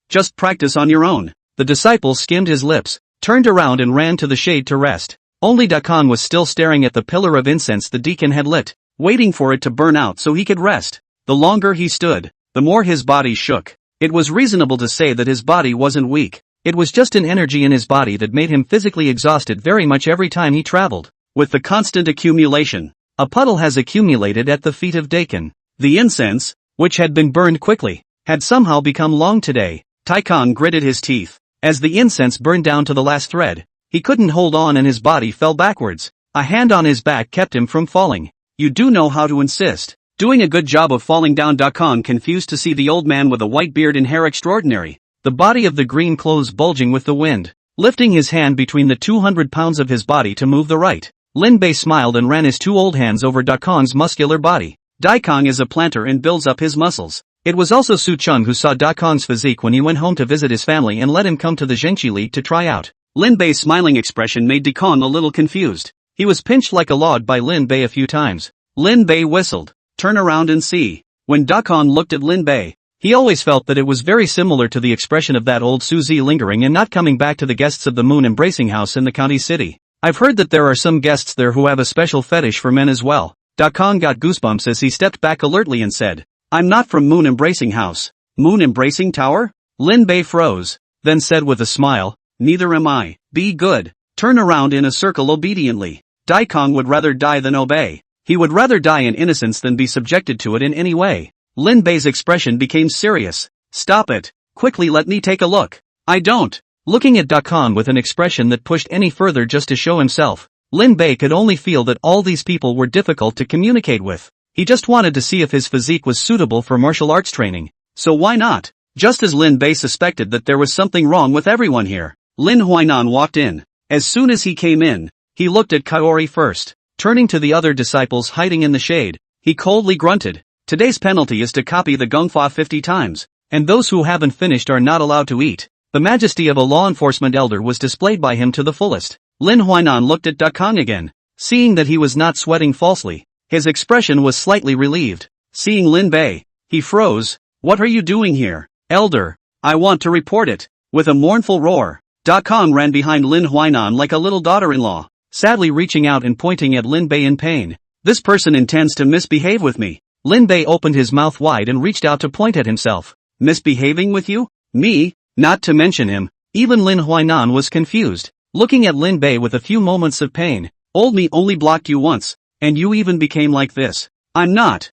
just practice on your own." The disciple skimmed his lips, turned around and ran to the shade to rest. Only Da Kong was still staring at the pillar of incense the deacon had lit, waiting for it to burn out so he could rest. The longer he stood, the more his body shook. It was reasonable to say that his body wasn't weak. It was just an energy in his body that made him physically exhausted very much every time he traveled. With the constant accumulation, a puddle has accumulated at the feet of Dakin. The incense, which had been burned quickly, had somehow become long today. Tai Kong gritted his teeth. As the incense burned down to the last thread, he couldn't hold on and his body fell backwards. A hand on his back kept him from falling. "You do know how to insist." Doing a good job of falling down. Da Kong confused to see the old man with a white beard and hair extraordinary, the body of the green clothes bulging with the wind, lifting his hand between the 200 pounds of his body to move the right. Lin Bei smiled and ran his two old hands over Da Kong's muscular body. Da Kong is a planter and builds up his muscles. It was also Su Chung who saw Da Kong's physique when he went home to visit his family and let him come to the Zhengqi League to try out. Lin Bei's smiling expression made Da Kong a little confused. He was pinched like a log by Lin Bei a few times. Lin Bei whistled. "Turn around and see." When Da Kong looked at Lin Bei, he always felt that it was very similar to the expression of that old Suzy lingering and not coming back to the guests of the Moon Embracing House in the county city. "I've heard that there are some guests there who have a special fetish for men as well." Da Kong got goosebumps as he stepped back alertly and said, "I'm not from Moon Embracing House." "Moon Embracing Tower?" Lin Bei froze, then said with a smile, "Neither am I." "Be good. Turn around in a circle obediently." Da Kong would rather die than obey. He would rather die in innocence than be subjected to it in any way. Lin Bei's expression became serious. "Stop it. Quickly let me take a look." "I don't." Looking at Da Kong with an expression that pushed any further just to show himself, Lin Bei could only feel that all these people were difficult to communicate with. He just wanted to see if his physique was suitable for martial arts training. So why not? Just as Lin Bei suspected that there was something wrong with everyone here, Lin Huainan walked in. As soon as he came in, he looked at Kaori first. Turning to the other disciples hiding in the shade, he coldly grunted. "Today's penalty is to copy the Gongfa 50 times, and those who haven't finished are not allowed to eat." The majesty of a law enforcement elder was displayed by him to the fullest. Lin Huainan looked at Da Kong again. Seeing that he was not sweating falsely, his expression was slightly relieved. Seeing Lin Bei, he froze. "What are you doing here, elder? I want to report it." With a mournful roar, Da Kong ran behind Lin Huainan like a little daughter-in-law, sadly reaching out and pointing at Lin Bei in pain. "This person intends to misbehave with me." Lin Bei opened his mouth wide and reached out to point at himself. "Misbehaving with you? Me? Not to mention him." Even Lin Huainan was confused, looking at Lin Bei with a few moments of pain. "Old me only blocked you once, and you even became like this." I'm not.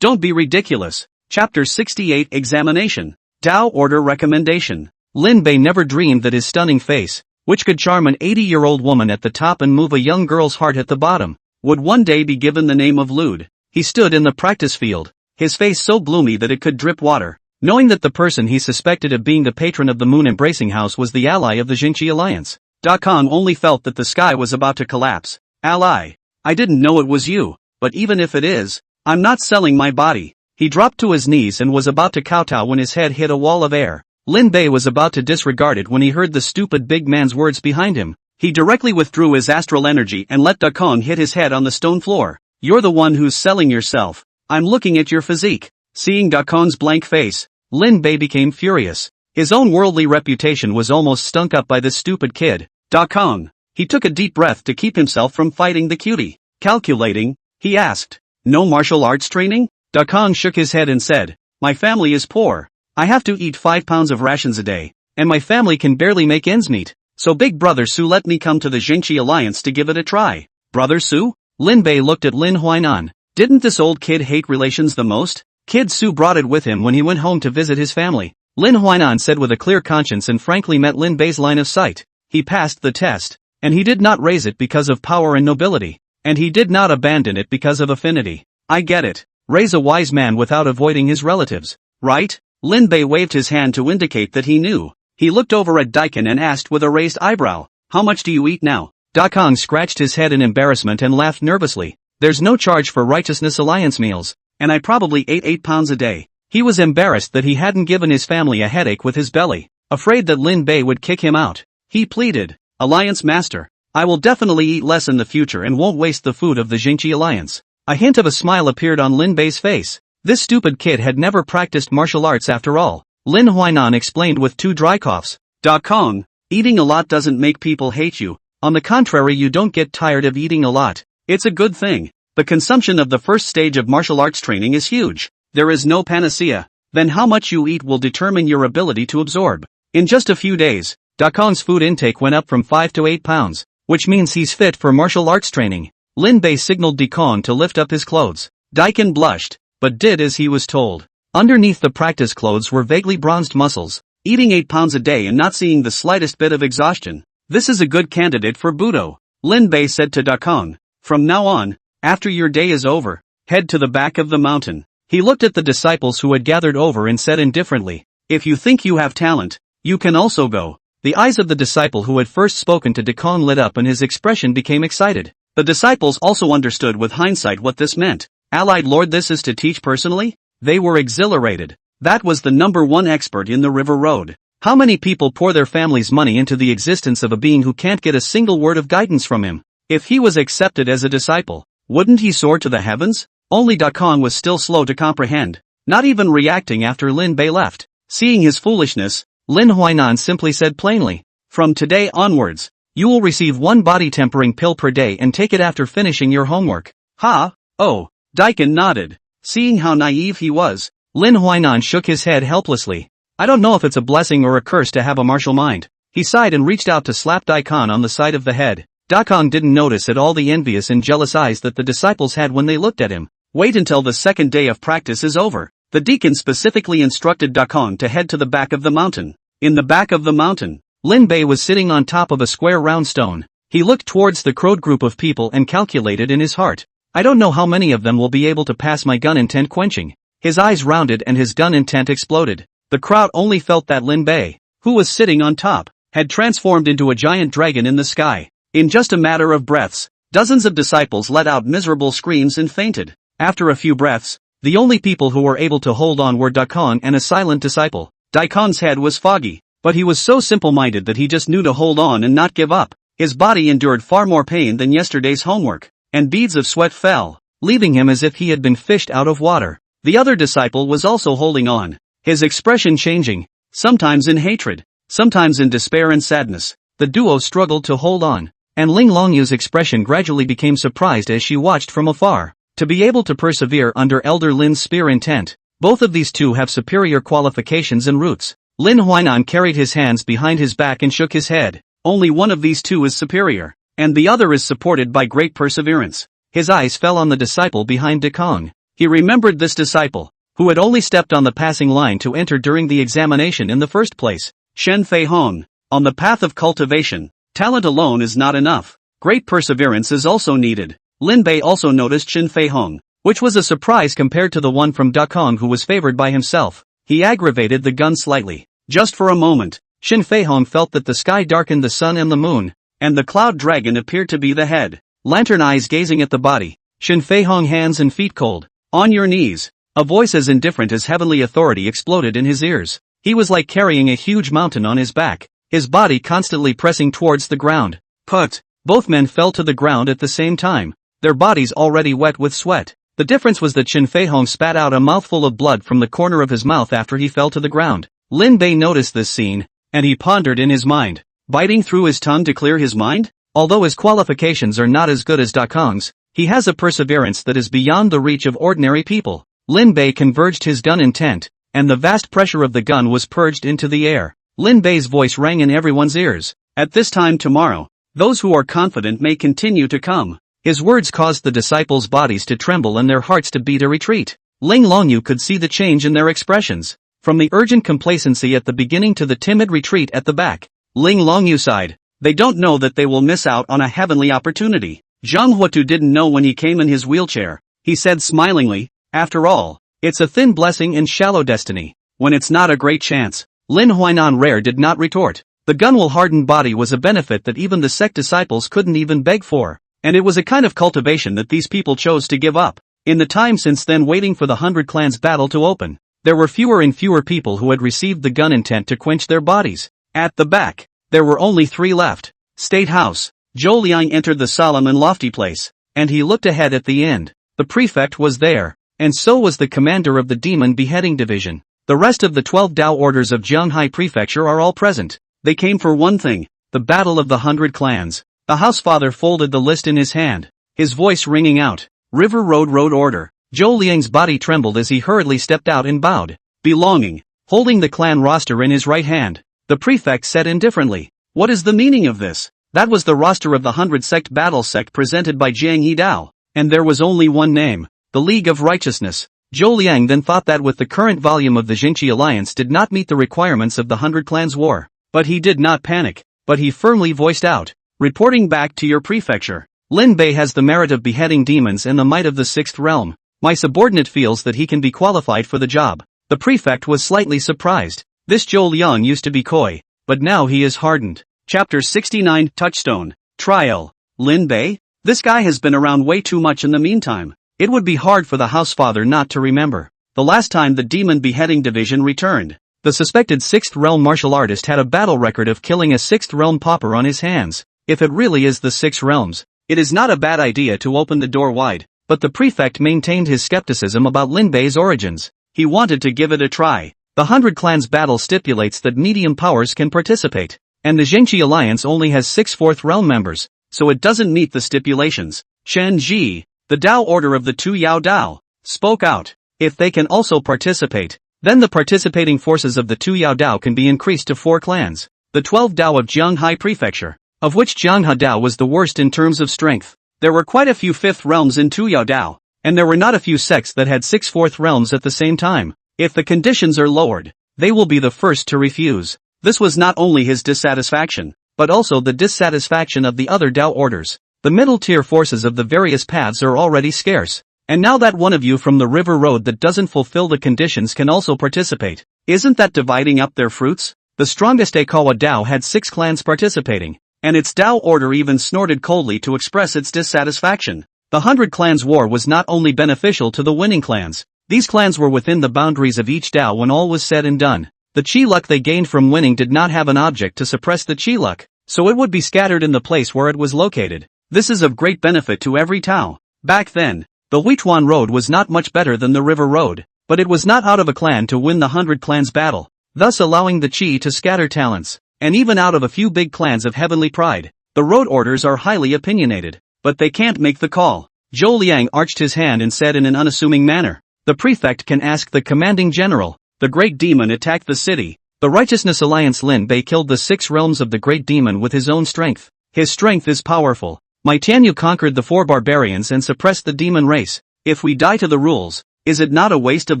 Don't be ridiculous." Chapter 68 Examination. Tao Order Recommendation. Lin Bei never dreamed that his stunning face, which could charm an 80-year-old woman at the top and move a young girl's heart at the bottom, would one day be given the name of lewd. He stood in the practice field, his face so gloomy that it could drip water, knowing that the person he suspected of being the patron of the Moon Embracing House was the ally of the Jingqi Alliance. Da Kong only felt that the sky was about to collapse. "Ally? I didn't know it was you, but even if it is, I'm not selling my body." He dropped to his knees and was about to kowtow when his head hit a wall of air. Lin Bei was about to disregard it when he heard the stupid big man's words behind him. He directly withdrew his astral energy and let Da Kong hit his head on the stone floor. "You're the one who's selling yourself. I'm looking at your physique." Seeing Da Kong's blank face, Lin Bei became furious. His own worldly reputation was almost stunk up by this stupid kid. "Da Kong." He took a deep breath to keep himself from fighting the cutie. Calculating, he asked, "No martial arts training?" Da Kong shook his head and said, "My family is poor. I have to eat 5 pounds of rations a day, and my family can barely make ends meet." So Big Brother Su let me come to the Jingqi Alliance to give it a try. Brother Su? Lin Bei looked at Lin Huainan. Didn't this old kid hate relations the most? Kid Su brought it with him when he went home to visit his family. Lin Huainan said with a clear conscience and frankly met Lin Bei's line of sight. He passed the test. And he did not raise it because of power and nobility. And he did not abandon it because of affinity. I get it. Raise a wise man without avoiding his relatives. Right? Lin Bei waved his hand to indicate that he knew. He looked over at Daikon and asked with a raised eyebrow. How much do you eat now? Dakong scratched his head in embarrassment and laughed nervously. There's no charge for Righteousness Alliance meals. And I probably ate 8 pounds a day. He was embarrassed that he hadn't given his family a headache with his belly. Afraid that Lin Bei would kick him out. He pleaded. Alliance Master. I will definitely eat less in the future and won't waste the food of the Jingqi Alliance. A hint of a smile appeared on Lin Bei's face. This stupid kid had never practiced martial arts after all. Lin Huainan explained with 2 dry coughs. Dakong, eating a lot doesn't make people hate you. On the contrary, you don't get tired of eating a lot. It's a good thing. The consumption of the first stage of martial arts training is huge. There is no panacea. Then how much you eat will determine your ability to absorb. In just a few days, Dakong's food intake went up from 5 to 8 pounds, which means he's fit for martial arts training. Lin Bei signaled Dakong to lift up his clothes. Daikon blushed, but did as he was told. Underneath the practice clothes were vaguely bronzed muscles. Eating 8 pounds a day and not seeing the slightest bit of exhaustion. This is a good candidate for Budo. Lin Bei said to Dakong. From now on, after your day is over, head to the back of the mountain. He looked at the disciples who had gathered over and said indifferently, if you think you have talent, you can also go. The eyes of the disciple who had first spoken to Dakong lit up and his expression became excited. The disciples also understood with hindsight what this meant. Allied Lord, this is to teach personally? They were exhilarated. That was the #1 expert in the River Road. How many people pour their family's money into the existence of a being who can't get a single word of guidance from him? If he was accepted as a disciple, wouldn't he soar to the heavens? Only Dakong was still slow to comprehend, not even reacting after Lin Bei left. Seeing his foolishness, Lin Huainan simply said plainly, from today onwards, you will receive 1 body tempering pill per day and take it after finishing your homework. Ha? Oh. Daikon nodded. Seeing how naive he was, Lin Huainan shook his head helplessly. I don't know if it's a blessing or a curse to have a martial mind. He sighed and reached out to slap Daikon on the side of the head. Dakong didn't notice at all the envious and jealous eyes that the disciples had when they looked at him. Wait until the second day of practice is over. The deacon specifically instructed Dakong to head to the back of the mountain. In the back of the mountain, Lin Bei was sitting on top of a square round stone. He looked towards the crowed group of people and calculated in his heart. I don't know how many of them will be able to pass my gun intent quenching. His eyes rounded and his gun intent exploded. The crowd only felt that Lin Bei, who was sitting on top, had transformed into a giant dragon in the sky. In just a matter of breaths, dozens of disciples let out miserable screams and fainted. After a few breaths, the only people who were able to hold on were Dakong and a silent disciple. Daikong's head was foggy, but he was so simple-minded that he just knew to hold on and not give up. His body endured far more pain than yesterday's homework, and beads of sweat fell, leaving him as if he had been fished out of water. The other disciple was also holding on, his expression changing, sometimes in hatred, sometimes in despair and sadness. The duo struggled to hold on, and Ling Longyu's expression gradually became surprised as she watched from afar. To be able to persevere under Elder Lin's spear intent, both of these two have superior qualifications and roots. Lin Huainan carried his hands behind his back and shook his head. Only one of these two is superior, and the other is supported by great perseverance. His eyes fell on the disciple behind Dakong. He remembered this disciple, who had only stepped on the passing line to enter during the examination in the first place. Shen Fei Hong. On the path of cultivation, talent alone is not enough. Great perseverance is also needed. Lin Bei also noticed Shen Fei Hong, which was a surprise compared to the one from Dakong who was favored by himself. He aggravated the gun slightly. Just for a moment, Shen Fei Hong felt that the sky darkened the sun and the moon, and the cloud dragon appeared to be the head. Lantern eyes gazing at the body. Shen Fei Hong hands and feet cold. On your knees. A voice as indifferent as heavenly authority exploded in his ears. He was like carrying a huge mountain on his back, his body constantly pressing towards the ground. Put. Both men fell to the ground at the same time, their bodies already wet with sweat. The difference was that Shen Fei Hong spat out a mouthful of blood from the corner of his mouth after he fell to the ground. Lin Bei noticed this scene, and he pondered in his mind, biting through his tongue to clear his mind? Although his qualifications are not as good as Dakong's, he has a perseverance that is beyond the reach of ordinary people. Lin Bei converged his gun intent, and the vast pressure of the gun was purged into the air. Lin Bei's voice rang in everyone's ears. At this time tomorrow, those who are confident may continue to come. His words caused the disciples' bodies to tremble and their hearts to beat a retreat. Ling Longyu could see the change in their expressions. From the urgent complacency at the beginning to the timid retreat at the back. Ling Longyu sighed. They don't know that they will miss out on a heavenly opportunity. Zhang Huatu didn't know when he came in his wheelchair. He said smilingly, after all, it's a thin blessing and shallow destiny. When it's not a great chance. Lin Huainan Rare did not retort. The gun-will-hardened body was a benefit that even the sect disciples couldn't even beg for. And it was a kind of cultivation that these people chose to give up. In the time since then waiting for the 100 Clans battle to open, there were fewer and fewer people who had received the gun intent to quench their bodies. At the back, there were only 3 left. State House. Zhou Liang entered the solemn and lofty place, and he looked ahead at the end. The prefect was there, and so was the commander of the Demon Beheading Division. The rest of the 12 Dao Orders of Jianghai Prefecture are all present. They came for one thing, the Battle of the 100 Clans. The housefather folded the list in his hand, his voice ringing out, River Road Order. Zhou Liang's body trembled as he hurriedly stepped out and bowed. Belonging. Holding the clan roster in his right hand, the prefect said indifferently, what is the meaning of this? That was the roster of the 100 Sect Battle Sect presented by Jiang Yidao, and there was only one name, the League of Righteousness. Zhou Liang then thought that with the current volume of the Jingqi Alliance did not meet the requirements of the 100 Clans War. But he did not panic, but he firmly voiced out, reporting back to your prefecture. Lin Bei has the merit of beheading demons and the might of the 6th realm. My subordinate feels that he can be qualified for the job. The prefect was slightly surprised. This Zhou Liang used to be coy, but now he is hardened. Chapter 69 Touchstone. Trial. Lin Bei? This guy has been around way too much in the meantime. It would be hard for the housefather not to remember the last time the Demon Beheading Division returned. The suspected 6th realm martial artist had a battle record of killing a 6th realm pauper on his hands. If it really is the 6 realms, it is not a bad idea to open the door wide. But the prefect maintained his skepticism about Lin Bei's origins. He wanted to give it a try. The 100 Clans battle stipulates that medium powers can participate, and the Jingqi Alliance only has 6 4th realm members, so it doesn't meet the stipulations. Chen Ji, the Dao Order of the 2 Yao Dao, spoke out. If they can also participate, then the participating forces of the 2 Yao Dao can be increased to 4 clans. The 12 Dao of Jianghai Prefecture, of which Jianghe Dao was the worst in terms of strength. There were quite a few 5th realms in 2 Yao Dao, and there were not a few sects that had 6 4th realms at the same time. If the conditions are lowered, they will be the first to refuse. This was not only his dissatisfaction, but also the dissatisfaction of the other Dao orders. The middle-tier forces of the various paths are already scarce. And now that one of you from the river road that doesn't fulfill the conditions can also participate, isn't that dividing up their fruits? The strongest Eikawa Dao had 6 clans participating, and its Dao order even snorted coldly to express its dissatisfaction. The 100 Clans War was not only beneficial to the winning clans, these clans were within the boundaries of each Dao when all was said and done. The chi luck they gained from winning did not have an object to suppress the chi luck, so it would be scattered in the place where it was located. This is of great benefit to every Tao. Back then, the Huichuan Road was not much better than the River Road, but it was not out of a clan to win the 100 Clans battle, thus allowing the chi to scatter talents, and even out of a few big clans of heavenly pride. The road orders are highly opinionated, but they can't make the call. Zhou Liang arched his hand and said in an unassuming manner, the prefect can ask the commanding general. The great demon attacked the city. The Righteousness Alliance Lin Bei killed the 6 realms of the great demon with his own strength. His strength is powerful. My Tianyu conquered the 4 barbarians and suppressed the demon race. If we die to the rules, is it not a waste of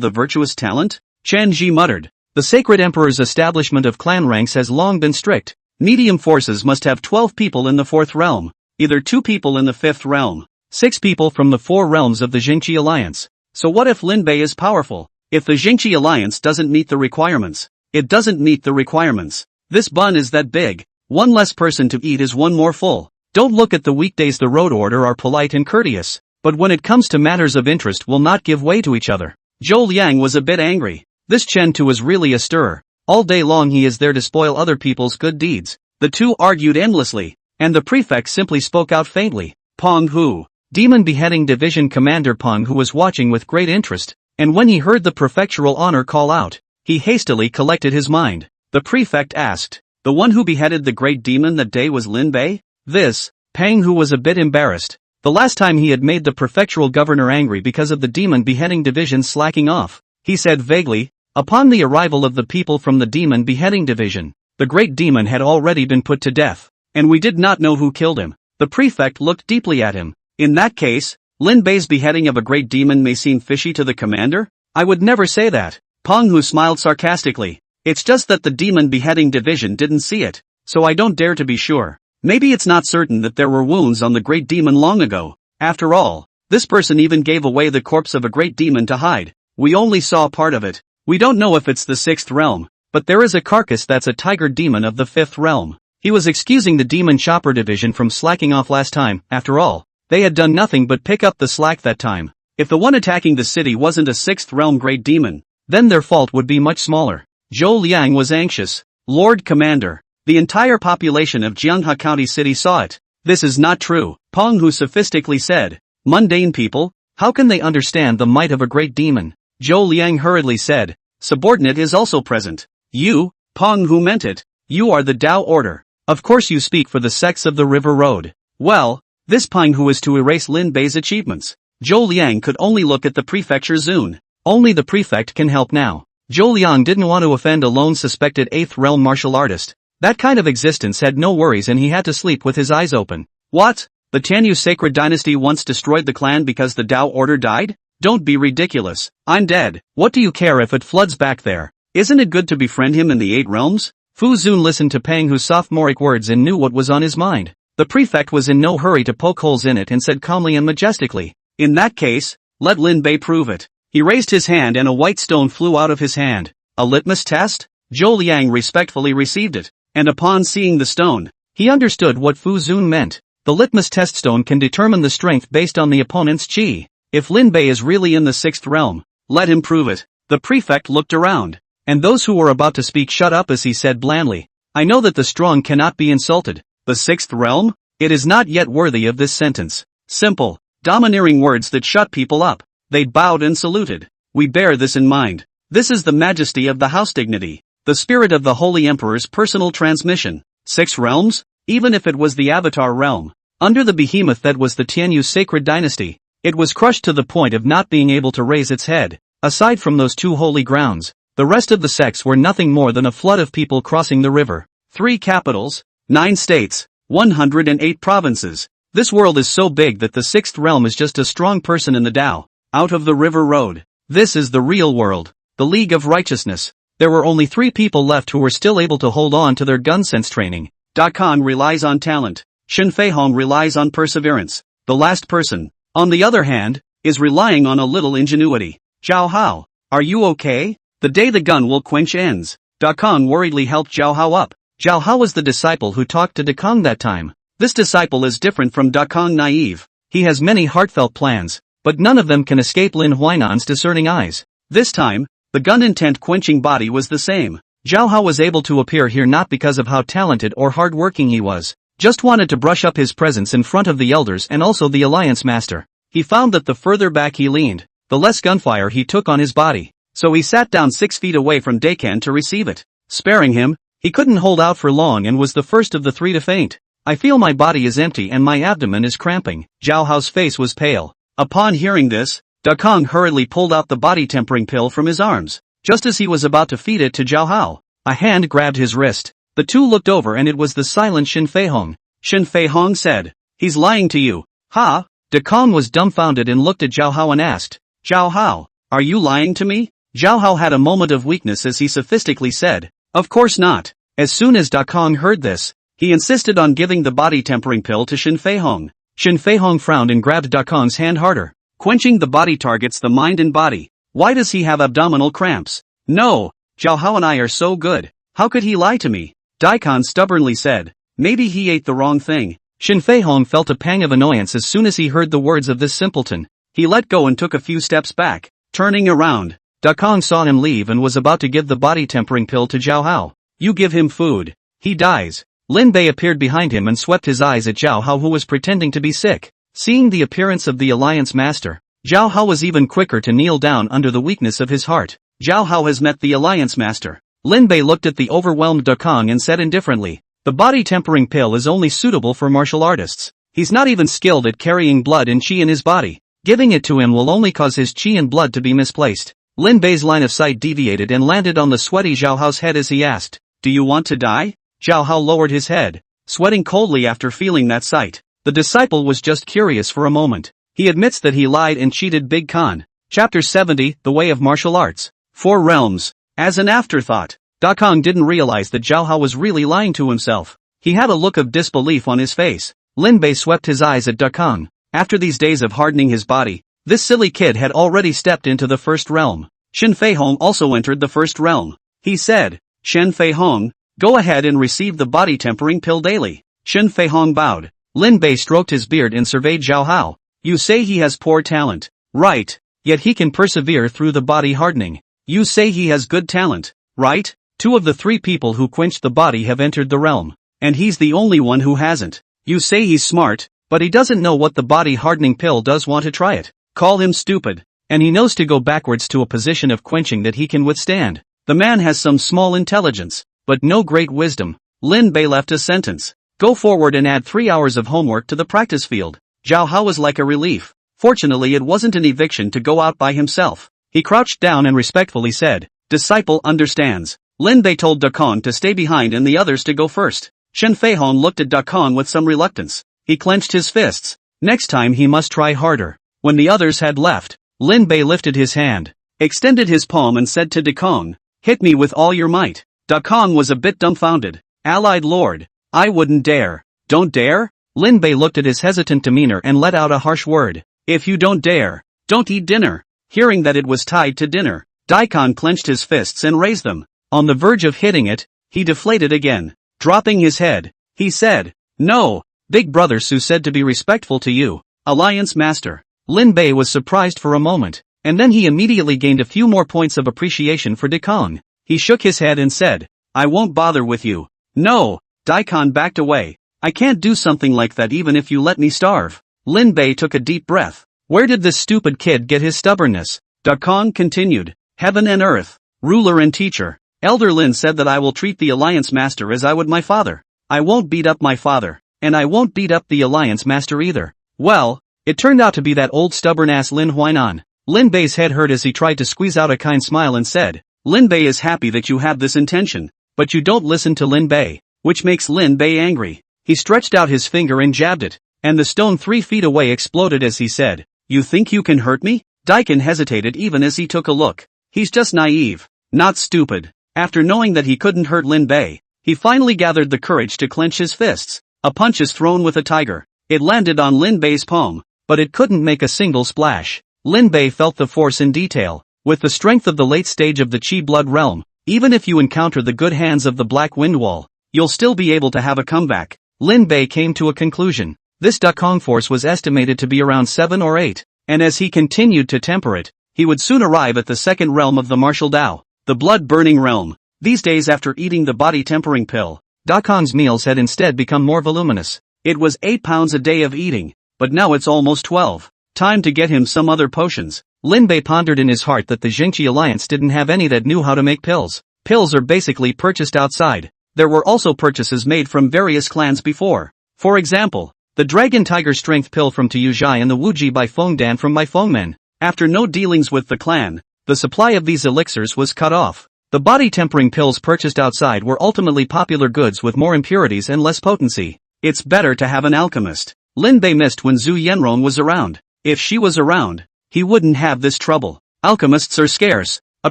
the virtuous talent? Chen Ji muttered. The sacred emperor's establishment of clan ranks has long been strict. Medium forces must have 12 people in the 4th realm, either 2 people in the 5th realm, 6 people from the 4 realms of the Jingqi Alliance. So what if Lin Bei is powerful? If the Jingqi Alliance doesn't meet the requirements, it doesn't meet the requirements. This bun is that big. One less person to eat is one more full. Don't look at the weekdays. The road order are polite and courteous, but when it comes to matters of interest will not give way to each other. Zhou Liang was a bit angry. This Chen Tu is really a stirrer. All day long he is there to spoil other people's good deeds. The two argued endlessly, and the prefect simply spoke out faintly. Peng Hu, Demon Beheading Division Commander Peng Hu was watching with great interest, and when he heard the prefectural honor call out, he hastily collected his mind. The prefect asked, the one who beheaded the great demon that day was Lin Bei? This, Peng Hu was a bit embarrassed. The last time he had made the prefectural governor angry because of the Demon Beheading Division slacking off. He said vaguely, upon the arrival of the people from the Demon Beheading Division, the great demon had already been put to death, and we did not know who killed him. The prefect looked deeply at him. In that case, Lin Bei's beheading of a great demon may seem fishy to the commander? I would never say that. Peng Hu smiled sarcastically. It's just that the demon beheading division didn't see it, so I don't dare to be sure. Maybe it's not certain that there were wounds on the great demon long ago. After all, this person even gave away the corpse of a great demon to hide. We only saw part of it. We don't know if it's the 6th realm, but there is a carcass that's a tiger demon of the 5th realm. He was excusing the demon chopper division from slacking off last time. After all, they had done nothing but pick up the slack that time. If the one attacking the city wasn't a 6th realm great demon, then their fault would be much smaller. Zhou Liang was anxious. Lord Commander, the entire population of Jianghe County City saw it. This is not true, Peng Hu sophistically said. Mundane people, how can they understand the might of a great demon? Zhou Liang hurriedly said. Subordinate is also present. You, Peng Hu meant it. You are the Dao Order. Of course you speak for the sects of the River Road. Well, this Peng Hu is to erase Lin Bei's achievements. Zhou Liang could only look at the prefecture Zun. Only the prefect can help now. Zhou Liang didn't want to offend a lone suspected 8th realm martial artist. That kind of existence had no worries and he had to sleep with his eyes open. What? The Tianyu sacred dynasty once destroyed the clan because the Dao Order died? Don't be ridiculous. I'm dead. What do you care if it floods back there? Isn't it good to befriend him in the 8 realms? Fu Zun listened to Peng Hu's sophomoric words and knew what was on his mind. The prefect was in no hurry to poke holes in it and said calmly and majestically, in that case, let Lin Bei prove it. He raised his hand and a white stone flew out of his hand. A litmus test? Zhou Liang respectfully received it, and upon seeing the stone, he understood what Fu Zun meant. The litmus test stone can determine the strength based on the opponent's qi. If Lin Bei is really in the 6th realm, let him prove it. The prefect looked around, and those who were about to speak shut up as he said blandly, I know that the strong cannot be insulted. The 6th realm? It is not yet worthy of this sentence. Simple, domineering words that shut people up. They bowed and saluted. We bear this in mind. This is the majesty of the house dignity, the spirit of the Holy Emperor's personal transmission. 6 realms? Even if it was the Avatar realm, under the behemoth that was the Tianyu sacred dynasty, it was crushed to the point of not being able to raise its head. Aside from those 2 holy grounds, the rest of the sects were nothing more than a flood of people crossing the river. 3 capitals, 9 states, 108 provinces. This world is so big that the 6th realm is just a strong person in the Tao, out of the river road. This is the real world, the League of Righteousness. There were only 3 people left who were still able to hold on to their gun sense training. Da Kong relies on talent. Shen Feihong relies on perseverance. The last person, on the other hand, is relying on a little ingenuity. Zhao Hao, are you okay? The day the gun will quench ends. Da Kong worriedly helped Zhao Hao up. Zhao Hao was the disciple who talked to Da Kong that time. This disciple is different from Da Kong naive. He has many heartfelt plans, but none of them can escape Lin Huainan's discerning eyes. This time, the gun intent quenching body was the same. Zhao Hao was able to appear here not because of how talented or hard-working he was, just wanted to brush up his presence in front of the elders and also the alliance master. He found that the further back he leaned, the less gunfire he took on his body, so he sat down 6 feet away from Dakan to receive it. Sparing him, he couldn't hold out for long and was the first of the 3 to faint. I feel my body is empty and my abdomen is cramping. Zhao Hao's face was pale. Upon hearing this, Da Kong hurriedly pulled out the body-tempering pill from his arms. Just as he was about to feed it to Zhao Hao, a hand grabbed his wrist. The 2 looked over and it was the silent Shen Feihong. Shen Feihong said, he's lying to you. Ha? Da Kong was dumbfounded and looked at Zhao Hao and asked, Zhao Hao, are you lying to me? Zhao Hao had a moment of weakness as he sophistically said, of course not. As soon as Da Kong heard this, he insisted on giving the body-tempering pill to Shen Feihong. Shen Feihong frowned and grabbed Da Kong's hand harder. Quenching the body targets the mind and body. Why does he have abdominal cramps? No, Zhao Hao and I are so good. How could he lie to me? Daikon stubbornly said. Maybe he ate the wrong thing. Shen Feihong felt a pang of annoyance as soon as he heard the words of this simpleton. He let go and took a few steps back. Turning around, Da Kong saw him leave and was about to give the body-tempering pill to Zhao Hao. You give him food. He dies. Lin Bei appeared behind him and swept his eyes at Zhao Hao who was pretending to be sick. Seeing the appearance of the alliance master, Zhao Hao was even quicker to kneel down under the weakness of his heart. Zhao Hao has met the alliance master. Lin Bei looked at the overwhelmed Da Kong and said indifferently, the body-tempering pill is only suitable for martial artists. He's not even skilled at carrying blood and qi in his body. Giving it to him will only cause his qi and blood to be misplaced. Lin Bei's line of sight deviated and landed on the sweaty Zhao Hao's head as he asked, Do you want to die? Zhao Hao lowered his head, sweating coldly after feeling that sight. The disciple was just curious for a moment. He admits that he lied and cheated Big Khan. Chapter 70, The Way of Martial Arts. 4 Realms. As an afterthought, Dakong didn't realize that Zhao Hao was really lying to himself. He had a look of disbelief on his face. Lin Bei swept his eyes at Dakong. After these days of hardening his body, this silly kid had already stepped into the first realm. Shen Fei Hong also entered the first realm. He said, Shen Fei Hong, go ahead and receive the body tempering pill daily. Shen Fei Hong bowed. Lin Bei stroked his beard and surveyed Zhao Hao. You say he has poor talent. Right. Yet he can persevere through the body hardening. You say he has good talent. Right? 2 of the 3 people who quenched the body have entered the realm. And he's the only one who hasn't. You say he's smart, but he doesn't know what the body hardening pill does. Want to try it. Call him stupid. And he knows to go backwards to a position of quenching that he can withstand. The man has some small intelligence, but no great wisdom. Lin Bei left a sentence. Go forward and add 3 hours of homework to the practice field. Zhao Hao was like a relief. Fortunately it wasn't an eviction to go out by himself. He crouched down and respectfully said, Disciple understands. Lin Bei told Dakong to stay behind and the others to go first. Shen Fei Hong looked at Dakong with some reluctance. He clenched his fists. Next time he must try harder. When the others had left, Lin Bei lifted his hand, extended his palm and said to Dakong, Hit me with all your might. Dakong was a bit dumbfounded. Allied Lord, I wouldn't dare. Don't dare? Lin Bei looked at his hesitant demeanor and let out a harsh word. If you don't dare, don't eat dinner. Hearing that it was tied to dinner, Daikon clenched his fists and raised them. On the verge of hitting it, he deflated again. Dropping his head, he said, No, Big Brother Su said to be respectful to you, Alliance Master. Lin Bei was surprised for a moment, and then he immediately gained a few more points of appreciation for Dakong. He shook his head and said, I won't bother with you. No, Daikon backed away. I can't do something like that even if you let me starve. Lin Bei took a deep breath. Where did this stupid kid get his stubbornness? Dakong continued. Heaven and earth, ruler and teacher. Elder Lin said that I will treat the Alliance Master as I would my father. I won't beat up my father, and I won't beat up the Alliance Master either. Well, it turned out to be that old stubborn-ass Lin Huainan. Lin Bei's head hurt as he tried to squeeze out a kind smile and said, Lin Bei is happy that you have this intention, but you don't listen to Lin Bei, which makes Lin Bei angry. He stretched out his finger and jabbed it, and the stone 3 feet away exploded as he said, You think you can hurt me? Daikon hesitated even as he took a look. He's just naive, not stupid. After knowing that he couldn't hurt Lin Bei, he finally gathered the courage to clench his fists. A punch is thrown with a tiger. It landed on Lin Bei's palm, but it couldn't make a single splash. Lin Bei felt the force in detail. With the strength of the late stage of the Qi blood realm, even if you encounter the good hands of the Black Wind Wall, you'll still be able to have a comeback. Lin Bei came to a conclusion. This Dakong force was estimated to be around 7 or 8, and as he continued to temper it, he would soon arrive at the second realm of the martial Dao, the blood-burning realm. These days after eating the body-tempering pill, Dakong's meals had instead become more voluminous. It was 8 pounds a day of eating, but now it's almost 12. Time to get him some other potions. Lin Bei pondered in his heart that the Jingqi Alliance didn't have any that knew how to make pills. Pills are basically purchased outside. There were also purchases made from various clans before. For example, the Dragon Tiger Strength Pill from Tuyuzhai and the Wuji by Fengdan from Fengmen. After no dealings with the clan, the supply of these elixirs was cut off. The body-tempering pills purchased outside were ultimately popular goods with more impurities and less potency. It's better to have an alchemist. Lin Bei missed when Zhu Yanrong was around. If she was around, he wouldn't have this trouble. Alchemists are scarce. A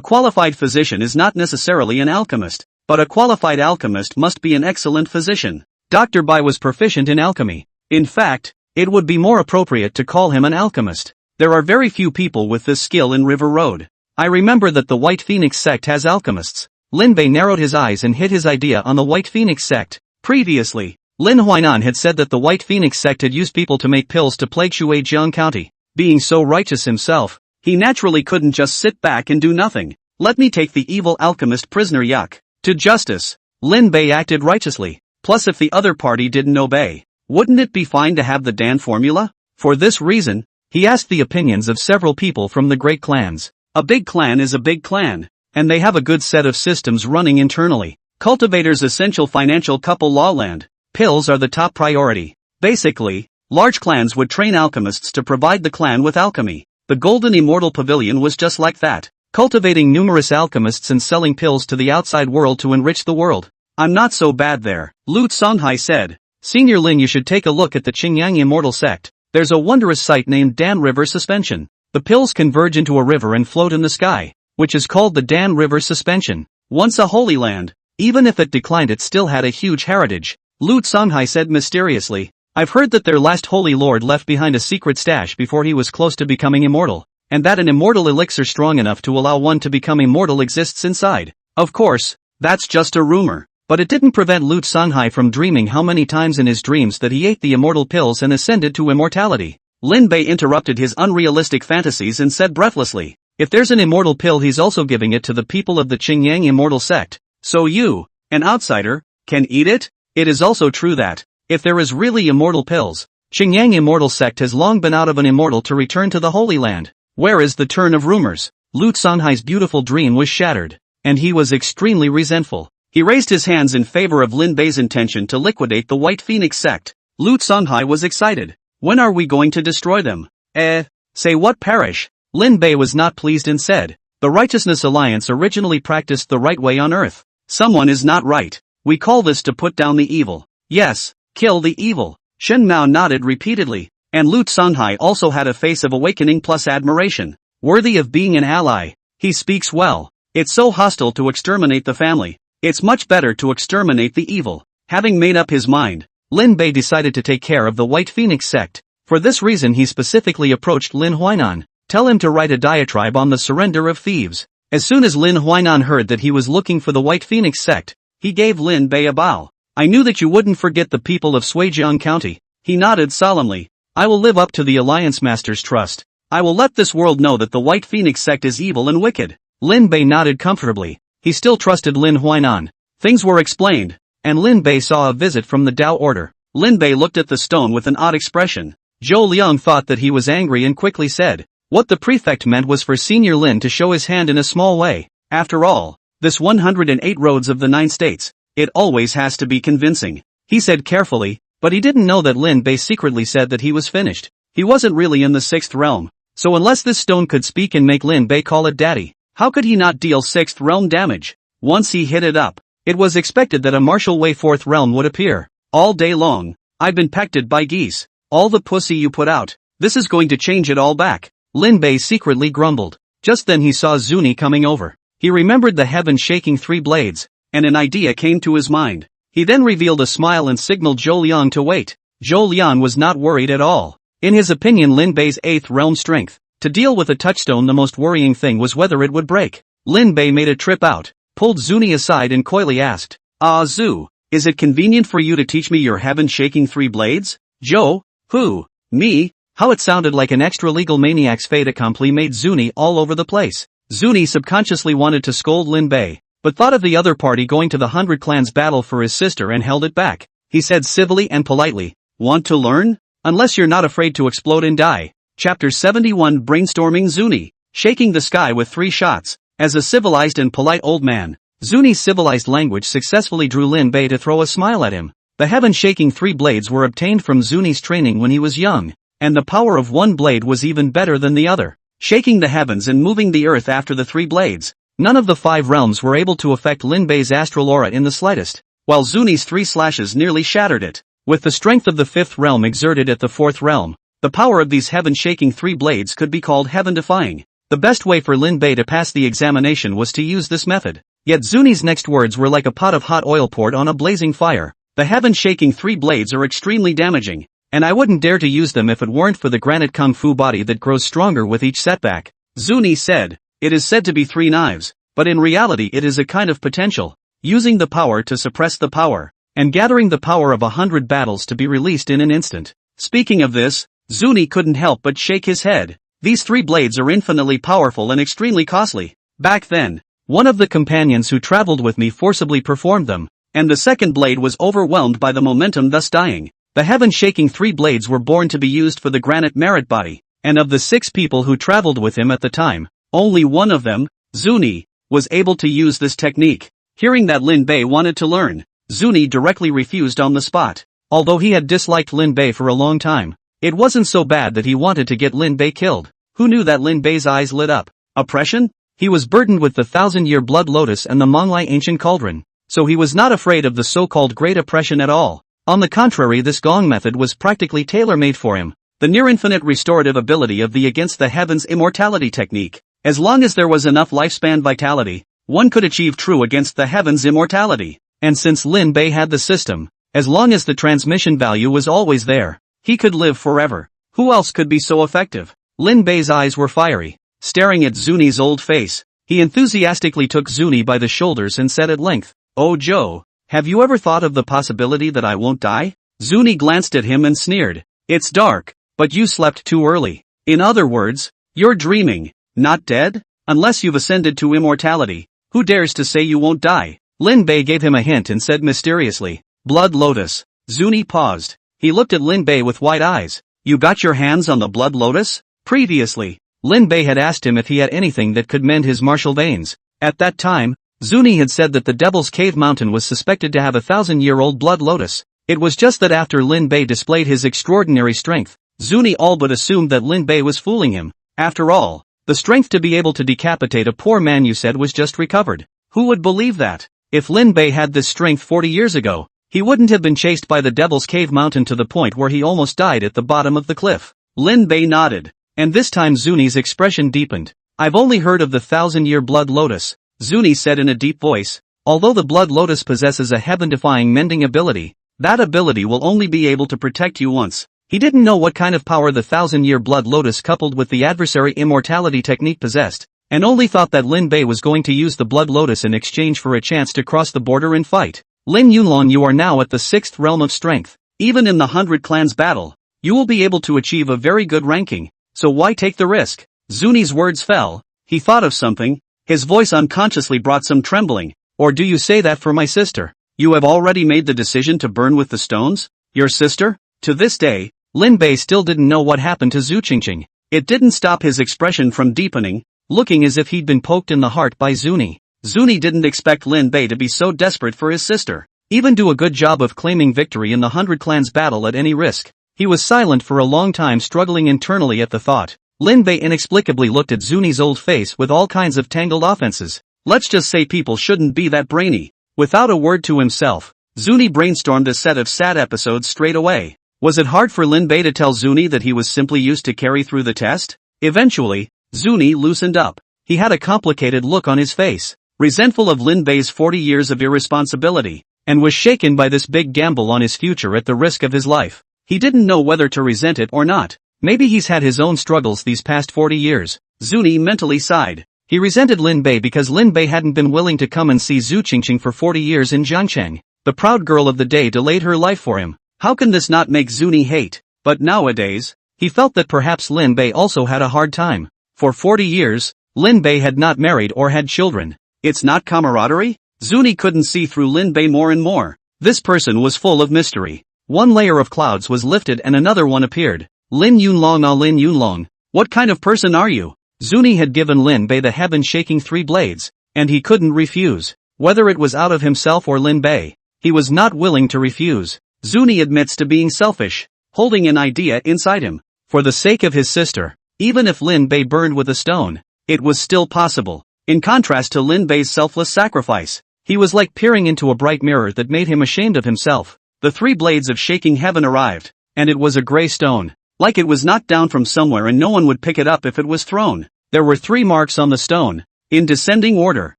qualified physician is not necessarily an alchemist, but a qualified alchemist must be an excellent physician. Dr. Bai was proficient in alchemy. In fact, it would be more appropriate to call him an alchemist. There are very few people with this skill in River Road. I remember that the White Phoenix sect has alchemists. Lin Bei narrowed his eyes and hit his idea on the White Phoenix sect. Previously, Lin Huainan had said that the White Phoenix sect had used people to make pills to plague Shuijiang County. Being so righteous himself, he naturally couldn't just sit back and do nothing. Let me take the evil alchemist prisoner, yuck. To justice, Lin Bei acted righteously. Plus if the other party didn't obey, wouldn't it be fine to have the Dan formula? For this reason, he asked the opinions of several people from the great clans. A big clan is a big clan, and they have a good set of systems running internally. Cultivator's essential financial couple lawland. Pills are the top priority. Basically, large clans would train alchemists to provide the clan with alchemy. The Golden Immortal Pavilion was just like that, cultivating numerous alchemists and selling pills to the outside world to enrich the world. I'm not so bad there, Lu Songhai said. Senior Lin, you should take a look at the Qingyang Immortal Sect. There's a wondrous site named Dan River Suspension. The pills converge into a river and float in the sky, which is called the Dan River Suspension. Once a holy land, even if it declined it still had a huge heritage, Lu Songhai said mysteriously. I've heard that their last holy lord left behind a secret stash before he was close to becoming immortal, and that an immortal elixir strong enough to allow one to become immortal exists inside. Of course, that's just a rumor, but it didn't prevent Lu Songhai from dreaming how many times in his dreams that he ate the immortal pills and ascended to immortality. Lin Bei interrupted his unrealistic fantasies and said breathlessly, if there's an immortal pill he's also giving it to the people of the Qingyang Immortal Sect. So you, an outsider, can eat it? It is also true that, if there is really immortal pills, Qingyang Immortal Sect has long been out of an immortal to return to the Holy Land. Where is the turn of rumors? Lu Songhai's beautiful dream was shattered, and he was extremely resentful. He raised his hands in favor of Lin Bei's intention to liquidate the White Phoenix Sect. Lu Songhai was excited. When are we going to destroy them? Say what, perish? Lin Bei was not pleased and said, the Righteousness Alliance originally practiced the right way on earth. Someone is not right. We call this to put down the evil. Yes. Kill the evil. Shen Mao nodded repeatedly, and Lu Songhai also had a face of awakening plus admiration. Worthy of being an ally. He speaks well. It's so hostile to exterminate the family. It's much better to exterminate the evil. Having made up his mind, Lin Bei decided to take care of the White Phoenix Sect. For this reason he specifically approached Lin Huainan. Tell him to write a diatribe on the surrender of thieves. As soon as Lin Huainan heard that he was looking for the White Phoenix Sect, he gave Lin Bei a bow. I knew that you wouldn't forget the people of Suijiang County. He nodded solemnly. I will live up to the Alliance Master's trust. I will let this world know that the White Phoenix Sect is evil and wicked. Lin Bei nodded comfortably. He still trusted Lin Huainan. Things were explained, and Lin Bei saw a visit from the Tao Order. Lin Bei looked at the stone with an odd expression. Zhou Liang thought that he was angry and quickly said, what the prefect meant was for Senior Lin to show his hand in a small way. After all, this 108 roads of the 9 states, it always has to be convincing. He said carefully, but he didn't know that Lin Bei secretly said that he was finished. He wasn't really in the 6th realm. So unless this stone could speak and make Lin Bei call it daddy, how could he not deal 6th realm damage? Once he hit it up, it was expected that a martial way 4th realm would appear. All day long, I've been pecked by geese. All the pussy you put out, this is going to change it all back. Lin Bei secretly grumbled. Just then he saw Zuni coming over. He remembered the heaven-shaking 3 blades, and an idea came to his mind. He then revealed a smile and signaled Zhou Liang to wait. Zhou Liang was not worried at all. In his opinion, Lin Bei's 8th realm strength. To deal with a touchstone, the most worrying thing was whether it would break. Lin Bei made a trip out, pulled Zuni aside and coyly asked, Zhu, is it convenient for you to teach me your heaven-shaking 3 blades? Zhou? Who? Me? How it sounded like an extra-legal maniac's fait accompli made Zuni all over the place. Zuni subconsciously wanted to scold Lin Bei, but thought of the other party going to the 100 Clans battle for his sister and held it back. He said civilly and politely, want to learn? Unless you're not afraid to explode and die. Chapter 71 Brainstorming Zuni, shaking the sky with 3 shots. As a civilized and polite old man, Zuni's civilized language successfully drew Lin Bei to throw a smile at him. The heaven-shaking 3 blades were obtained from Zuni's training when he was young, and the power of one blade was even better than the other, shaking the heavens and moving the earth after the 3 blades. None of the 5 realms were able to affect Lin Bei's astral aura in the slightest, while Zuni's 3 slashes nearly shattered it. With the strength of the 5th realm exerted at the 4th realm, the power of these heaven-shaking 3 blades could be called heaven-defying. The best way for Lin Bei to pass the examination was to use this method. Yet Zuni's next words were like a pot of hot oil poured on a blazing fire. The heaven-shaking 3 blades are extremely damaging, and I wouldn't dare to use them if it weren't for the granite kung fu body that grows stronger with each setback. Zuni said, it is said to be 3 knives, but in reality it is a kind of potential, using the power to suppress the power, and gathering the power of 100 battles to be released in an instant. Speaking of this, Zuni couldn't help but shake his head. These 3 blades are infinitely powerful and extremely costly. Back then, one of the companions who traveled with me forcibly performed them, and the second blade was overwhelmed by the momentum, thus dying. The heaven-shaking 3 blades were born to be used for the granite merit body, and of the 6 people who traveled with him at the time, only one of them, Zuni, was able to use this technique. Hearing that Lin Bei wanted to learn, Zuni directly refused on the spot. Although he had disliked Lin Bei for a long time, it wasn't so bad that he wanted to get Lin Bei killed. Who knew that Lin Bei's eyes lit up? Oppression? He was burdened with the 1,000-year blood lotus and the Mongli ancient cauldron. so he was not afraid of the so-called Great Oppression at all. On the contrary, this gong method was practically tailor-made for him. The near-infinite restorative ability of the Against the Heavens immortality technique. As long as there was enough lifespan vitality, one could achieve true Against the Heavens immortality. And since Lin Bei had the system, as long as the transmission value was always there, he could live forever. Who else could be so effective? Lin Bei's eyes were fiery. Staring at Zuni's old face, he enthusiastically took Zuni by the shoulders and said at length, "Oh Joe, have you ever thought of the possibility that I won't die?" Zuni glanced at him and sneered. "It's dark, but you slept too early. In other words, you're dreaming, not dead? Unless you've ascended to immortality, who dares to say you won't die?" Lin Bei gave him a hint and said mysteriously, "Blood lotus." Zuni paused. He looked at Lin Bei with wide eyes. "You got your hands on the blood lotus?" Previously, Lin Bei had asked him if he had anything that could mend his martial veins. At that time, Zuni had said that the Devil's Cave Mountain was suspected to have a 1,000-year-old blood lotus. It was just that after Lin Bei displayed his extraordinary strength, Zuni all but assumed that Lin Bei was fooling him. After all, the strength to be able to decapitate a poor man you said was just recovered. Who would believe that? If Lin Bei had this strength 40 years ago, he wouldn't have been chased by the Devil's Cave Mountain to the point where he almost died at the bottom of the cliff. Lin Bei nodded. And this time Zuni's expression deepened. "I've only heard of the 1,000-year blood lotus," Zuni said in a deep voice. "Although the blood lotus possesses a heaven-defying mending ability, that ability will only be able to protect you once." He didn't know what kind of power the 1,000-year blood lotus coupled with the adversary immortality technique possessed, and only thought that Lin Bei was going to use the blood lotus in exchange for a chance to cross the border and fight. "Lin Yunlong, you are now at the 6th realm of strength. Even in the 100 clans battle, you will be able to achieve a very good ranking. So why take the risk?" Zuni's words fell. He thought of something. His voice unconsciously brought some trembling. "Or do you say that for my sister? You have already made the decision to burn with the stones? Your sister?" To this day, Lin Bei still didn't know what happened to Zhu Qingqing. It didn't stop his expression from deepening, looking as if he'd been poked in the heart by Zuni. Zuni didn't expect Lin Bei to be so desperate for his sister. Even do a good job of claiming victory in the 100 clans battle at any risk. He was silent for a long time, struggling internally at the thought. Lin Bei inexplicably looked at Zuni's old face with all kinds of tangled offenses. Let's just say people shouldn't be that brainy. Without a word to himself, Zuni brainstormed a set of sad episodes straight away. Was it hard for Lin Bei to tell Zuni that he was simply used to carry through the test? Eventually, Zuni loosened up. He had a complicated look on his face, resentful of Lin Bei's 40 years of irresponsibility, and was shaken by this big gamble on his future at the risk of his life. He didn't know whether to resent it or not. Maybe he's had his own struggles these past 40 years. Zuni mentally sighed. He resented Lin Bei because Lin Bei hadn't been willing to come and see Zhu Qingqing for 40 years in Jiangcheng. The proud girl of the day delayed her life for him. How can this not make Zuni hate? But nowadays, he felt that perhaps Lin Bei also had a hard time. For 40 years, Lin Bei had not married or had children. It's not camaraderie? Zuni couldn't see through Lin Bei more and more. This person was full of mystery. One layer of clouds was lifted and another one appeared. "Lin Yunlong, ah Lin Yunlong, what kind of person are you?" Zuni had given Lin Bei the heaven-shaking 3 blades, and he couldn't refuse. Whether it was out of himself or Lin Bei, he was not willing to refuse. Zuni admits to being selfish, holding an idea inside him. For the sake of his sister, even if Lin Bei burned with a stone, it was still possible. In contrast to Lin Bei's selfless sacrifice, he was like peering into a bright mirror that made him ashamed of himself. The 3 blades of shaking heaven arrived, and it was a gray stone. Like it was knocked down from somewhere and no one would pick it up if it was thrown. There were 3 marks on the stone, in descending order,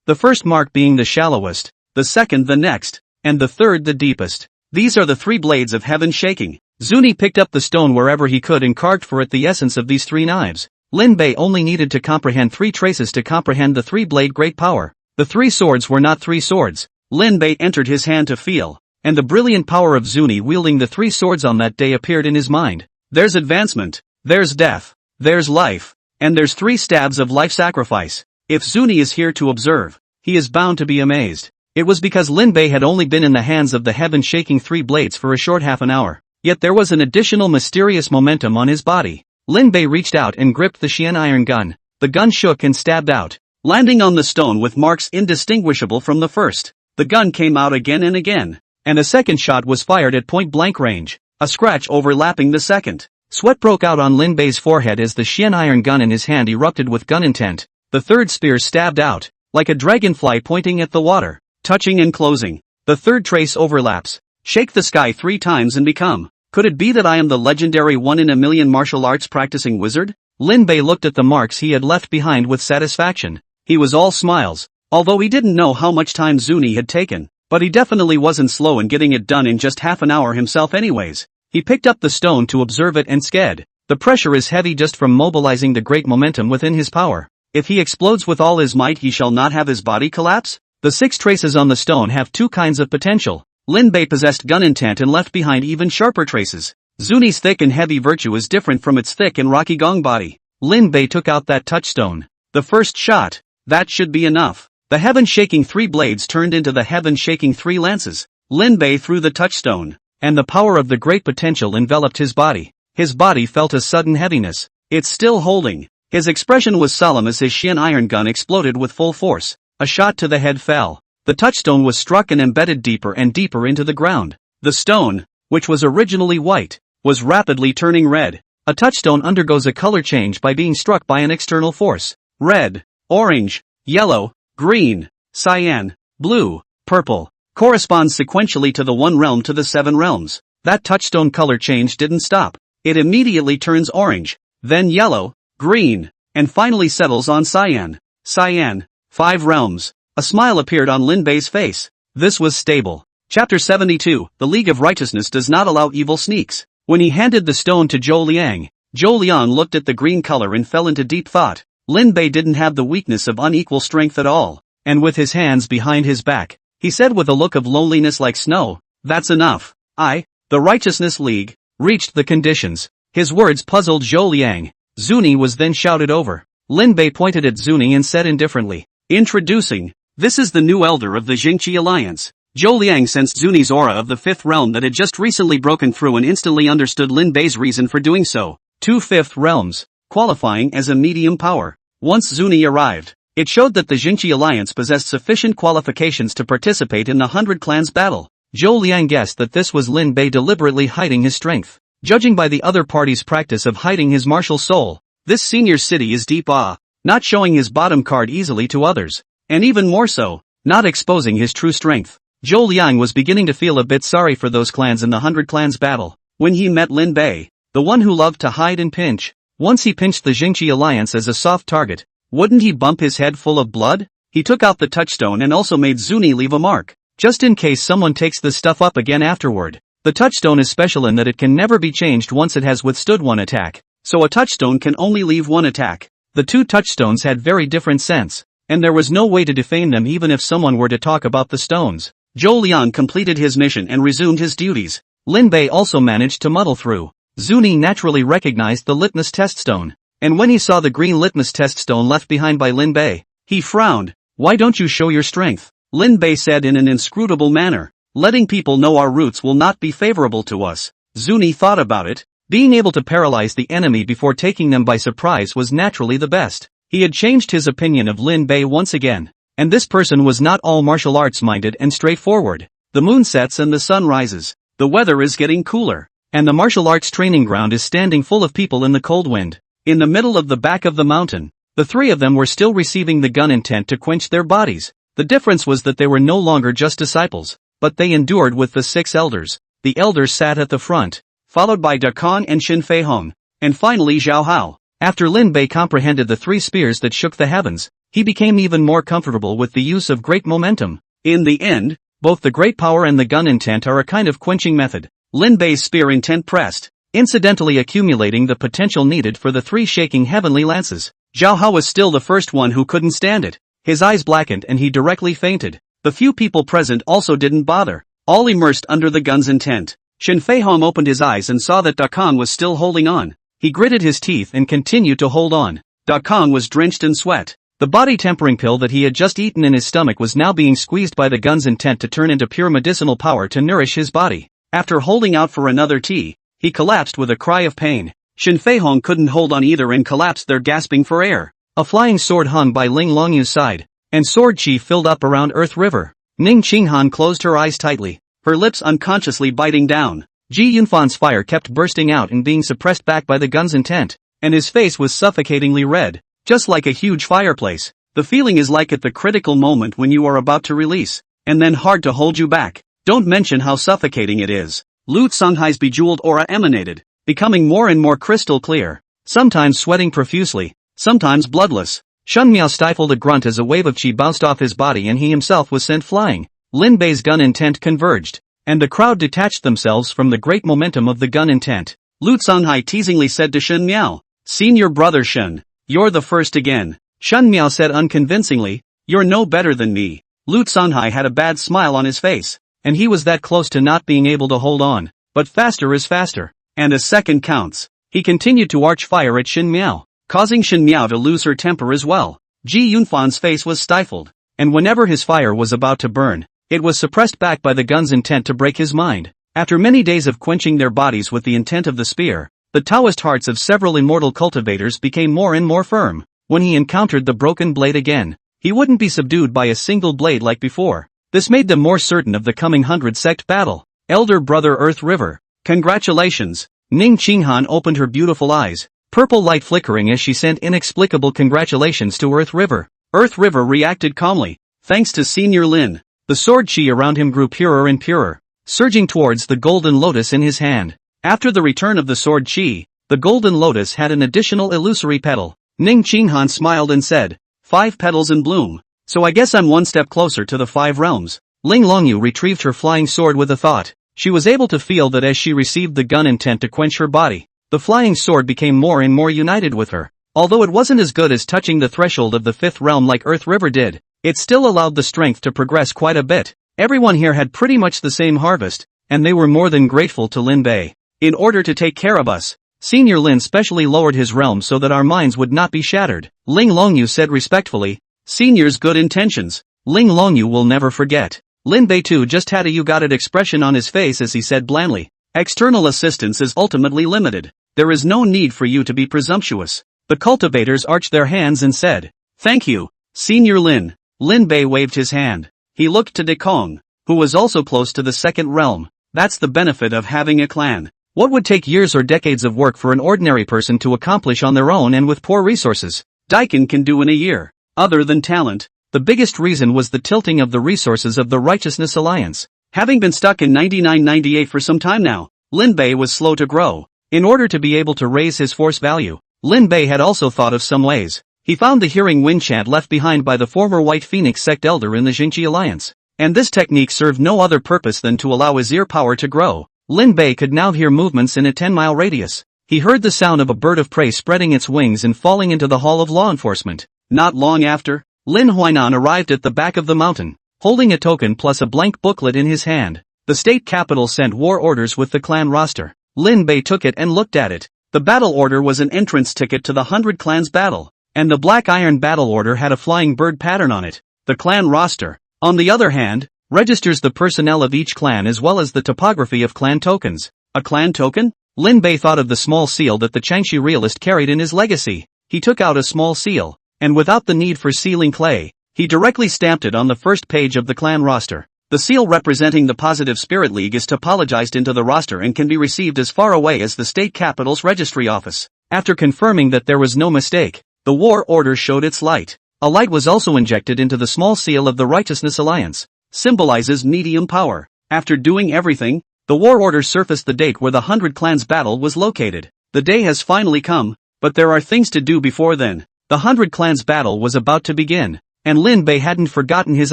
the first mark being the shallowest, the second the next, and the third the deepest. These are the 3 blades of heaven shaking. Zuni picked up the stone wherever he could and carved for it the essence of these 3 knives. Lin Bei only needed to comprehend 3 traces to comprehend the 3-blade great power. The 3 swords were not 3 swords. Lin Bei entered his hand to feel, and the brilliant power of Zuni wielding the 3 swords on that day appeared in his mind. There's advancement, there's death, there's life, and there's 3 stabs of life sacrifice. If Zuni is here to observe, he is bound to be amazed. It was because Lin Bei had only been in the hands of the heaven-shaking 3 blades for a short half an hour. Yet there was an additional mysterious momentum on his body. Lin Bei reached out and gripped the Xian iron gun. The gun shook and stabbed out, landing on the stone with marks indistinguishable from the first. The gun came out again and again, and a second shot was fired at point-blank range, a scratch overlapping the second. Sweat broke out on Lin Bei's forehead as the Xian iron gun in his hand erupted with gun intent. The third spear stabbed out, like a dragonfly pointing at the water. touching and closing. The third trace overlaps. Shake the sky 3 times and become. Could it be that I am the legendary 1 in a million martial arts practicing wizard? Lin Bei looked at the marks he had left behind with satisfaction. He was all smiles. Although he didn't know how much time Zuni had taken, but he definitely wasn't slow in getting it done in just half an hour himself anyways. He picked up the stone to observe it and sked. The pressure is heavy just from mobilizing the great momentum within his power. If he explodes with all his might, he shall not have his body collapse? The 6 traces on the stone have 2 kinds of potential. Lin Bei possessed gun intent and left behind even sharper traces. Zuni's thick and heavy virtue is different from its thick and rocky gong body. Lin Bei took out that touchstone. The first shot. That should be enough. The heaven-shaking 3 blades turned into the heaven-shaking 3 lances. Lin Bei threw the touchstone, and the power of the great potential enveloped his body. His body felt a sudden heaviness. It's still holding. His expression was solemn as his Shin iron gun exploded with full force. A shot to the head fell. The touchstone was struck and embedded deeper and deeper into the ground. The stone, which was originally white, was rapidly turning red. A touchstone undergoes a color change by being struck by an external force. Red, orange, yellow, green, cyan, blue, purple, corresponds sequentially to the 1 realm to the 7 realms. That touchstone color change didn't stop. It immediately turns orange, then yellow, green, and finally settles on cyan. Cyan, 5 realms. A smile appeared on Lin Bei's face. This was stable. Chapter 72, The League of Righteousness does not allow evil sneaks. When he handed the stone to Zhou Liang, Zhou Liang looked at the green color and fell into deep thought. Lin Bei didn't have the weakness of unequal strength at all, and with his hands behind his back, he said with a look of loneliness like snow, "That's enough. The Righteousness League, reached the conditions." His words puzzled Zhou Liang. Zuni was then shouted over. Lin Bei pointed at Zuni and said indifferently, "Introducing, this is the new elder of the Jingqi Alliance." Zhou Liang sensed Zuni's aura of the 5th realm that had just recently broken through and instantly understood Lin Bei's reason for doing so. 2 5th realms, qualifying as a medium power. Once Zuni arrived, it showed that the Jingqi Alliance possessed sufficient qualifications to participate in the 100 Clans battle. Zhou Liang guessed that this was Lin Bei deliberately hiding his strength. Judging by the other party's practice of hiding his martial soul, this senior city is deep awe, not showing his bottom card easily to others, and even more so, not exposing his true strength. Zhou Liang was beginning to feel a bit sorry for those clans in the 100 Clans battle. When he met Lin Bei, the one who loved to hide and pinch, once he pinched the Jingqi Alliance as a soft target, wouldn't he bump his head full of blood? He took out the touchstone and also made Zuni leave a mark, just in case someone takes the stuff up again afterward. The touchstone is special in that it can never be changed once it has withstood 1 attack, so a touchstone can only leave 1 attack. The 2 touchstones had very different scents, and there was no way to defame them even if someone were to talk about the stones. Zhou Liang completed his mission and resumed his duties. Lin Bei also managed to muddle through. Zuni naturally recognized the litmus test stone, and when he saw the green litmus test stone left behind by Lin Bei, he frowned. "Why don't you show your strength?" Lin Bei said in an inscrutable manner. "Letting people know our roots will not be favorable to us." Zuni thought about it. Being able to paralyze the enemy before taking them by surprise was naturally the best. He had changed his opinion of Lin Bei once again. And this person was not all martial arts minded and straightforward. The moon sets and the sun rises. The weather is getting cooler, and the martial arts training ground is standing full of people in the cold wind. In the middle of the back of the mountain, the 3 of them were still receiving the gun intent to quench their bodies. The difference was that they were no longer just disciples, but they endured with the 6 elders. The elders sat at the front, followed by Da Kong and Xin Fei Hong, and finally Zhao Hao. After Lin Bei comprehended the 3 spears that shook the heavens, he became even more comfortable with the use of great momentum. In the end, both the great power and the gun intent are a kind of quenching method. Lin Bei's spear intent pressed, incidentally accumulating the potential needed for the 3 shaking heavenly lances. Zhao Hao was still the first one who couldn't stand it. His eyes blackened and he directly fainted. The few people present also didn't bother, all immersed under the gun's intent. Xin Fei Hong opened his eyes and saw that Da Kong was still holding on. He gritted his teeth and continued to hold on. Da Kong was drenched in sweat. The body tempering pill that he had just eaten in his stomach was now being squeezed by the gun's intent to turn into pure medicinal power to nourish his body. After holding out for another tea, he collapsed with a cry of pain. Xin Fei Hong couldn't hold on either and collapsed there gasping for air. A flying sword hung by Ling Longyu's side, and sword chi filled up around Earth River. Ning Qinghan closed her eyes tightly, her lips unconsciously biting down. Ji Yunfan's fire kept bursting out and being suppressed back by the gun's intent, and his face was suffocatingly red, just like a huge fireplace. The feeling is like at the critical moment when you are about to release. and then hard to hold you back. Don't mention how suffocating it is. Lu Songhai's bejeweled aura emanated, becoming more and more crystal clear, sometimes sweating profusely, sometimes bloodless. Shen Miao stifled a grunt as a wave of qi bounced off his body and he himself was sent flying. Lin Bei's gun intent converged, and the crowd detached themselves from the great momentum of the gun intent. Lu Songhai teasingly said to Shen Miao, "Senior brother Shen, you're the first again." Shen Miao said unconvincingly, "You're no better than me." Lu Songhai had a bad smile on his face, and he was that close to not being able to hold on, but faster is faster, and a second counts. He continued to arch fire at Shen Miao, causing Shen Miao to lose her temper as well. Ji Yunfan's face was stifled, and whenever his fire was about to burn, it was suppressed back by the gun's intent to break his mind. After many days of quenching their bodies with the intent of the spear, the Taoist hearts of several immortal cultivators became more and more firm. When he encountered the broken blade again, he wouldn't be subdued by a single blade like before. This made them more certain of the coming 100-sect battle. Elder brother Earth River, congratulations. Ning Qinghan opened her beautiful eyes, purple light flickering as she sent inexplicable congratulations to Earth River. Earth River reacted calmly, thanks to Senior Lin. The sword chi around him grew purer and purer, surging towards the golden lotus in his hand. After the return of the sword chi, the golden lotus had an additional illusory petal. Ning Qinghan smiled and said, 5 petals in bloom. So I guess I'm one step closer to the 5 realms. Ling Longyu retrieved her flying sword with a thought. She was able to feel that as she received the gun intent to quench her body, the flying sword became more and more united with her. Although it wasn't as good as touching the threshold of the 5th realm like Earth River did, it still allowed the strength to progress quite a bit. Everyone here had pretty much the same harvest, and they were more than grateful to Lin Bei. In order to take care of us, Senior Lin specially lowered his realm so that our minds would not be shattered. Ling Longyu said respectfully, Senior's good intentions, Ling Longyu will never forget. Lin Bei too just had a you got it expression on his face as he said blandly, external assistance is ultimately limited. There is no need for you to be presumptuous. The cultivators arched their hands and said, thank you, Senior Lin. Lin Bei waved his hand. He looked to De Kong, who was also close to the 2nd realm. That's the benefit of having a clan. What would take years or decades of work for an ordinary person to accomplish on their own and with poor resources, Daikin can do in a year. Other than talent, the biggest reason was the tilting of the resources of the Righteousness Alliance. Having been stuck in 99-98 for some time now, Lin Bei was slow to grow. In order to be able to raise his force value, Lin Bei had also thought of some ways. He found the hearing wind chant left behind by the former White Phoenix sect elder in the Jingqi Alliance, and this technique served no other purpose than to allow his ear power to grow. Lin Bei could now hear movements in a 10-mile radius. He heard the sound of a bird of prey spreading its wings and falling into the hall of law enforcement. Not long after, Lin Huainan arrived at the back of the mountain, holding a token plus a blank booklet in his hand. The state capital sent war orders with the clan roster. Lin Bei took it and looked at it. The battle order was an entrance ticket to the 100 clans battle, and the black iron battle order had a flying bird pattern on it. The clan roster, on the other hand, registers the personnel of each clan as well as the topography of clan tokens. A clan token? Lin Bei thought of the small seal that the Changshi realist carried in his legacy. He took out a small seal, and without the need for sealing clay, he directly stamped it on the first page of the clan roster. The seal representing the Positive Spirit League is topologized into the roster and can be received as far away as the state capital's registry office. After confirming that there was no mistake, the war order showed its light. A light was also injected into the small seal of the Righteousness Alliance. Symbolizes medium power. After doing everything, the war order surfaced the date where the 100 clans battle was located. The day has finally come, but there are things to do before then. The 100 clans battle was about to begin, and Lin Bei hadn't forgotten his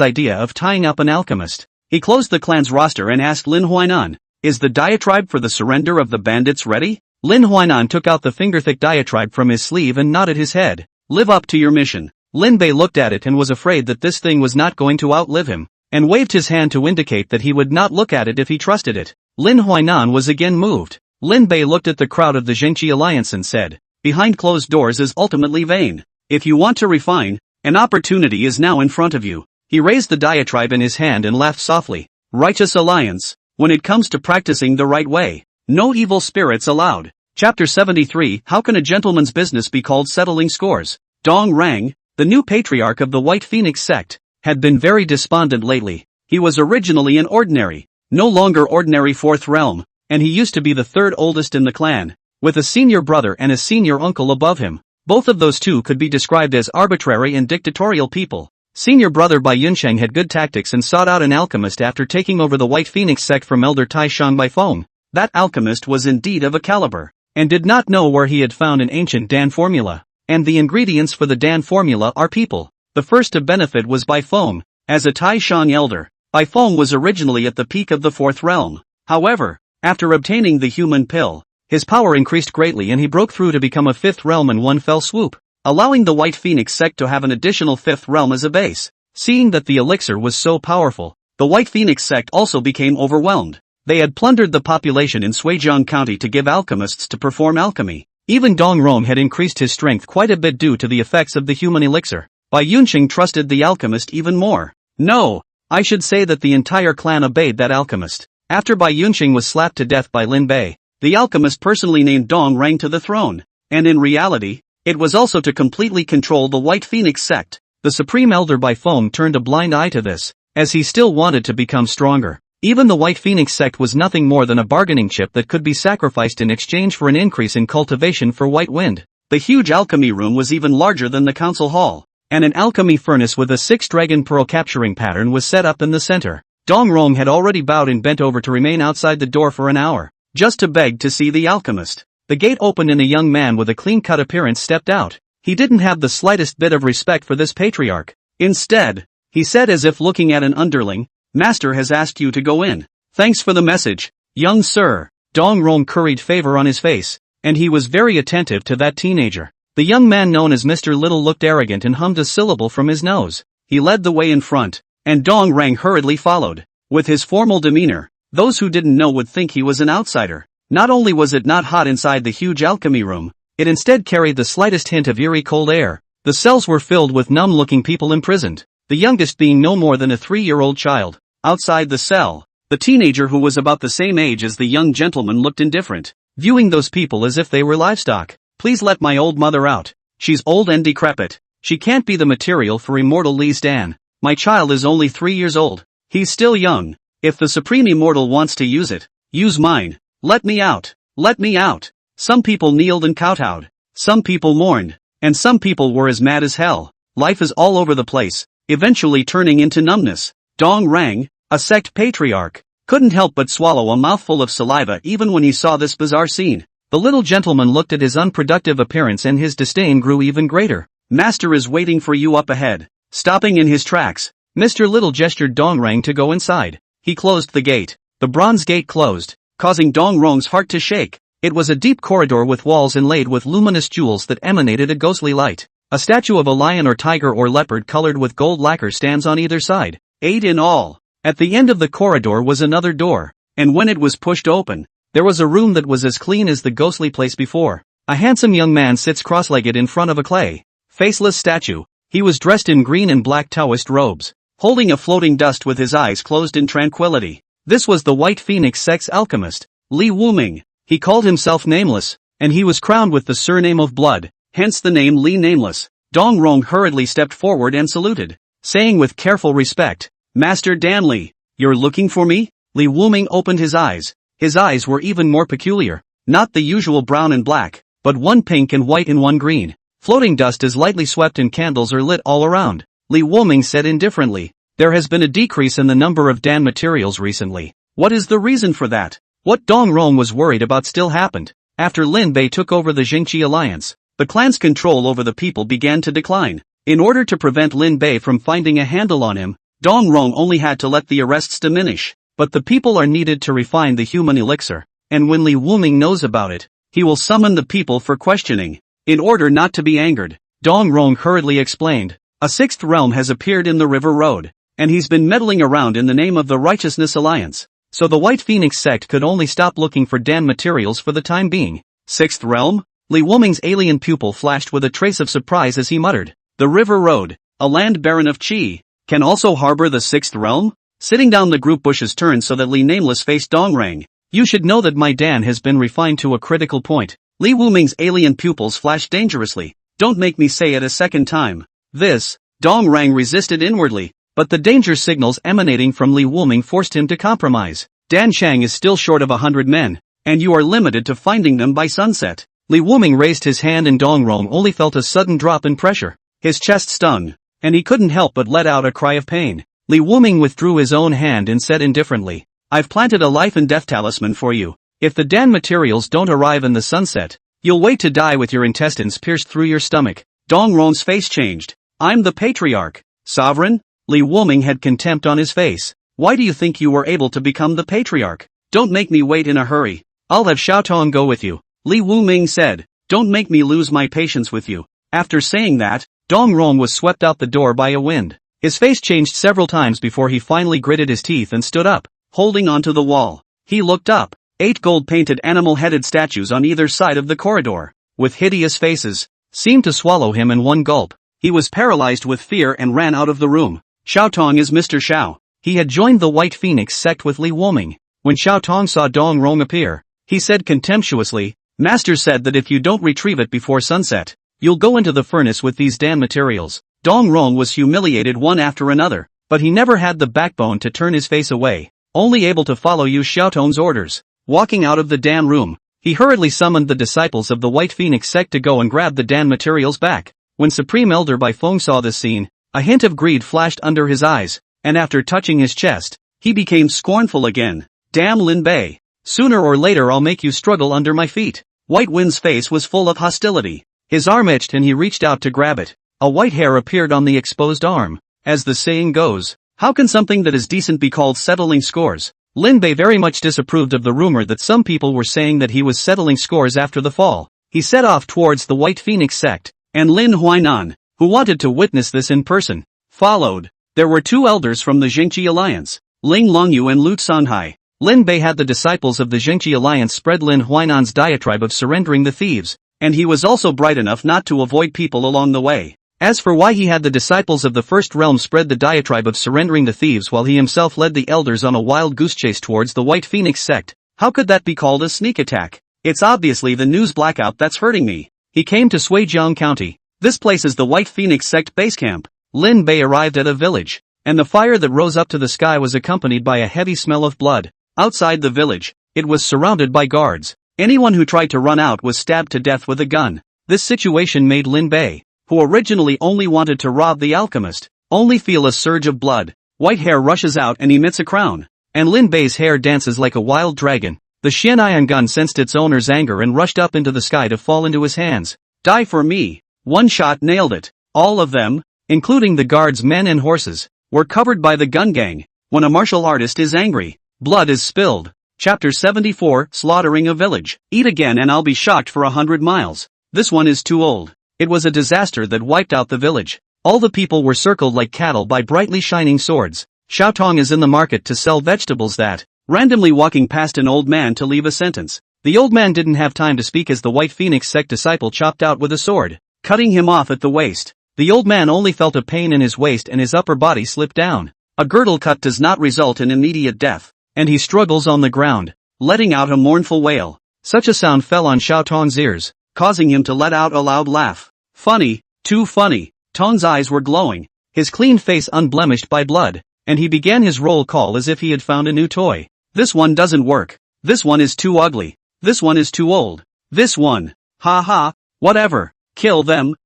idea of tying up an alchemist. He closed the clan's roster and asked Lin Huainan, is the diatribe for the surrender of the bandits ready? Lin Huainan took out the finger-thick diatribe from his sleeve and nodded his head. Live up to your mission. Lin Bei looked at it and was afraid that this thing was not going to outlive him, and waved his hand to indicate that he would not look at it if he trusted it. Lin Huainan was again moved. Lin Bei looked at the crowd of the Zhengqi Alliance and said, behind closed doors is ultimately vain. If you want to refine, an opportunity is now in front of you. He raised the diatribe in his hand and laughed softly. Righteous Alliance, when it comes to practicing the right way, no evil spirits allowed. Chapter 73, How can a gentleman's business be called settling scores? Dong Rang, the new patriarch of the White Phoenix sect, had been very despondent lately. He was originally an ordinary, no longer ordinary 4th realm, and he used to be the 3rd oldest in the clan, with a senior brother and a senior uncle above him. Both of those two could be described as arbitrary and dictatorial people. Senior brother Bai Yunsheng had good tactics and sought out an alchemist after taking over the White Phoenix sect from Elder Tai Shang Bai Feng. That alchemist was indeed of a caliber, and did not know where he had found an ancient Dan formula. And the ingredients for the Dan formula are people. The first to benefit was Bai Feng. As a Tai Shang elder, Bai Feng was originally at the peak of the fourth realm. However, after obtaining the human pill, his power increased greatly and he broke through to become a fifth realm in one fell swoop, allowing the White Phoenix sect to have an additional fifth realm as a base. Seeing that the elixir was so powerful, the White Phoenix sect also became overwhelmed. They had plundered the population in Suijiang County to give alchemists to perform alchemy. Even Dong Rong had increased his strength quite a bit due to the effects of the human elixir. Bai Yunsheng trusted the alchemist even more. No, I should say that the entire clan obeyed that alchemist. After Bai Yunsheng was slapped to death by Lin Bei, the alchemist personally named Dong Rang to the throne. And in reality, it was also to completely control the White Phoenix sect. The Supreme Elder Bai Feng turned a blind eye to this, as he still wanted to become stronger. Even the White Phoenix sect was nothing more than a bargaining chip that could be sacrificed in exchange for an increase in cultivation for White Wind. The huge alchemy room was even larger than the council hall, and an alchemy furnace with a 6-dragon pearl capturing pattern was set up in the center. Dong Rong had already bowed and bent over to remain outside the door for an hour, just to beg to see the alchemist. The gate opened and a young man with a clean-cut appearance stepped out. He didn't have the slightest bit of respect for this patriarch. Instead, he said as if looking at an underling, "Master has asked you to go in. Thanks for the message, young sir." Dong Rong curried favor on his face, and he was very attentive to that teenager. The young man known as Mr. Little looked arrogant and hummed a syllable from his nose. He led the way in front, and Dong Rang hurriedly followed. With his formal demeanor, those who didn't know would think he was an outsider. Not only was it not hot inside the huge alchemy room, it instead carried the slightest hint of eerie cold air. The cells were filled with numb-looking people imprisoned, the youngest being no more than a 3-year-old child. Outside the cell, the teenager who was about the same age as the young gentleman looked indifferent, viewing those people as if they were livestock. "Please let my old mother out. She's old and decrepit. She can't be the material for immortal Li's Dan. My child is only 3 years old. He's still young. If the Supreme Immortal wants to use it, use mine. Let me out. Let me out." Some people kneeled and kowtowed. Some people mourned. And some people were as mad as hell. Life is all over the place, eventually turning into numbness. Dong Rang, a sect patriarch, couldn't help but swallow a mouthful of saliva even when he saw this bizarre scene. The little gentleman looked at his unproductive appearance and his disdain grew even greater. "Master is waiting for you up ahead." Stopping in his tracks, Mr. Little gestured Dong Rang to go inside. He closed the gate. The bronze gate closed, causing Dong Rong's heart to shake. It was a deep corridor with walls inlaid with luminous jewels that emanated a ghostly light. A statue of a lion or tiger or leopard colored with gold lacquer stands on either side. 8 in all. At the end of the corridor was another door, and when it was pushed open, there was a room that was as clean as the ghostly place before. A handsome young man sits cross-legged in front of a clay, faceless statue. He was dressed in green and black Taoist robes, holding a floating dust with his eyes closed in tranquility. This was the White Phoenix sect's alchemist, Li Wuming. He called himself Nameless, and he was crowned with the surname of Blood, hence the name Li Nameless. Dong Rong hurriedly stepped forward and saluted, saying with careful respect, "Master Dan Li, you're looking for me?" Li Wuming opened his eyes. His eyes were even more peculiar, not the usual brown and black, but one pink and white and one green. Floating dust is lightly swept and candles are lit all around. Li Wuming said indifferently, "There has been a decrease in the number of Dan materials recently. What is the reason for that?" What Dong Rong was worried about still happened. After Lin Bei took over the Jingqi alliance, the clan's control over the people began to decline. In order to prevent Lin Bei from finding a handle on him, Dong Rong only had to let the arrests diminish. But the people are needed to refine the human elixir, and when Li Wuming knows about it, he will summon the people for questioning. In order not to be angered, Dong Rong hurriedly explained, "A 6th realm has appeared in the River Road, and he's been meddling around in the name of the Righteousness Alliance. So the White Phoenix sect could only stop looking for Dan materials for the time being." 6th realm? Li Wuming's alien pupil flashed with a trace of surprise as he muttered, "The River Road, a land barren of Qi, can also harbor the 6th realm?" Sitting down, the group bushes turned so that Li Nameless faced Dong Rang. "You should know that my Dan has been refined to a critical point." Li Wuming's alien pupils flashed dangerously. "Don't make me say it a second time." This, Dong Rang resisted inwardly, but the danger signals emanating from Li Wuming forced him to compromise. "Dan Chang is still short of 100 men, and you are limited to finding them by sunset." Li Wuming raised his hand and Dong Rong only felt a sudden drop in pressure. His chest stung, and he couldn't help but let out a cry of pain. Li Wuming withdrew his own hand and said indifferently, "I've planted a life and death talisman for you. If the Dan materials don't arrive in the sunset, you'll wait to die with your intestines pierced through your stomach." Dong Ron's face changed. "I'm the patriarch. Sovereign?" Li Wuming had contempt on his face. "Why do you think you were able to become the patriarch? Don't make me wait in a hurry. I'll have Xiaotong go with you." Li Wuming said, "Don't make me lose my patience with you." After saying that, Dong Rong was swept out the door by a wind. His face changed several times before he finally gritted his teeth and stood up, holding onto the wall. He looked up. 8 gold-painted animal-headed statues on either side of the corridor, with hideous faces, seemed to swallow him in one gulp. He was paralyzed with fear and ran out of the room. Xiaotong is Mr. Xiao. He had joined the White Phoenix sect with Li Wuming. When Xiaotong saw Dong Rong appear, he said contemptuously, "Master said that if you don't retrieve it before sunset, you'll go into the furnace with these Dan materials." Dong Rong was humiliated one after another, but he never had the backbone to turn his face away, only able to follow Yu Xiaotong's orders. Walking out of the Dan room, he hurriedly summoned the disciples of the White Phoenix sect to go and grab the Dan materials back. When Supreme Elder Bai Feng saw this scene, a hint of greed flashed under his eyes, and after touching his chest, he became scornful again. "Damn Lin Bei. Sooner or later I'll make you struggle under my feet." White Wind's face was full of hostility. His arm itched and he reached out to grab it. A white hair appeared on the exposed arm. As the saying goes, how can something that is decent be called settling scores? Lin Bei very much disapproved of the rumor that some people were saying that he was settling scores after the fall. He set off towards the White Phoenix sect, and Lin Huainan, who wanted to witness this in person, followed. There were 2 elders from the Jingqi Alliance, Ling Longyu and Lu Sanhai. Lin Bei had the disciples of the Jingqi Alliance spread Lin Huainan's diatribe of surrendering the thieves, and he was also bright enough not to avoid people along the way. As for why he had the disciples of the First Realm spread the diatribe of surrendering the thieves while he himself led the elders on a wild goose chase towards the White Phoenix sect, how could that be called a sneak attack? It's obviously the news blackout that's hurting me. He came to Suijiang County. This place is the White Phoenix sect base camp. Lin Bei arrived at a village, and the fire that rose up to the sky was accompanied by a heavy smell of blood. Outside the village, it was surrounded by guards. Anyone who tried to run out was stabbed to death with a gun. This situation made Lin Bei, who originally only wanted to rob the alchemist, only feel a surge of blood. White hair rushes out and emits a crown, and Lin Bei's hair dances like a wild dragon. The Xianian gun sensed its owner's anger and rushed up into the sky to fall into his hands. "Die for me." One shot nailed it. All of them, including the guards' men and horses, were covered by the gun gang. When a martial artist is angry, blood is spilled. Chapter 74, Slaughtering a Village. Eat again and I'll be shocked for 100 miles. This one is too old. It was a disaster that wiped out the village. All the people were circled like cattle by brightly shining swords. Xiaotong is in the market to sell vegetables that, randomly walking past an old man to leave a sentence. The old man didn't have time to speak as the White Phoenix sect disciple chopped out with a sword, cutting him off at the waist. The old man only felt a pain in his waist and his upper body slipped down. A girdle cut does not result in immediate death, and he struggles on the ground, letting out a mournful wail. Such a sound fell on Xiaotong's ears, causing him to let out a loud laugh. Funny, too funny. Tong's eyes were glowing, his clean face unblemished by blood, and he began his roll call as if he had found a new toy. This one doesn't work. This one is too ugly. This one is too old. This one. Ha ha, whatever. Kill them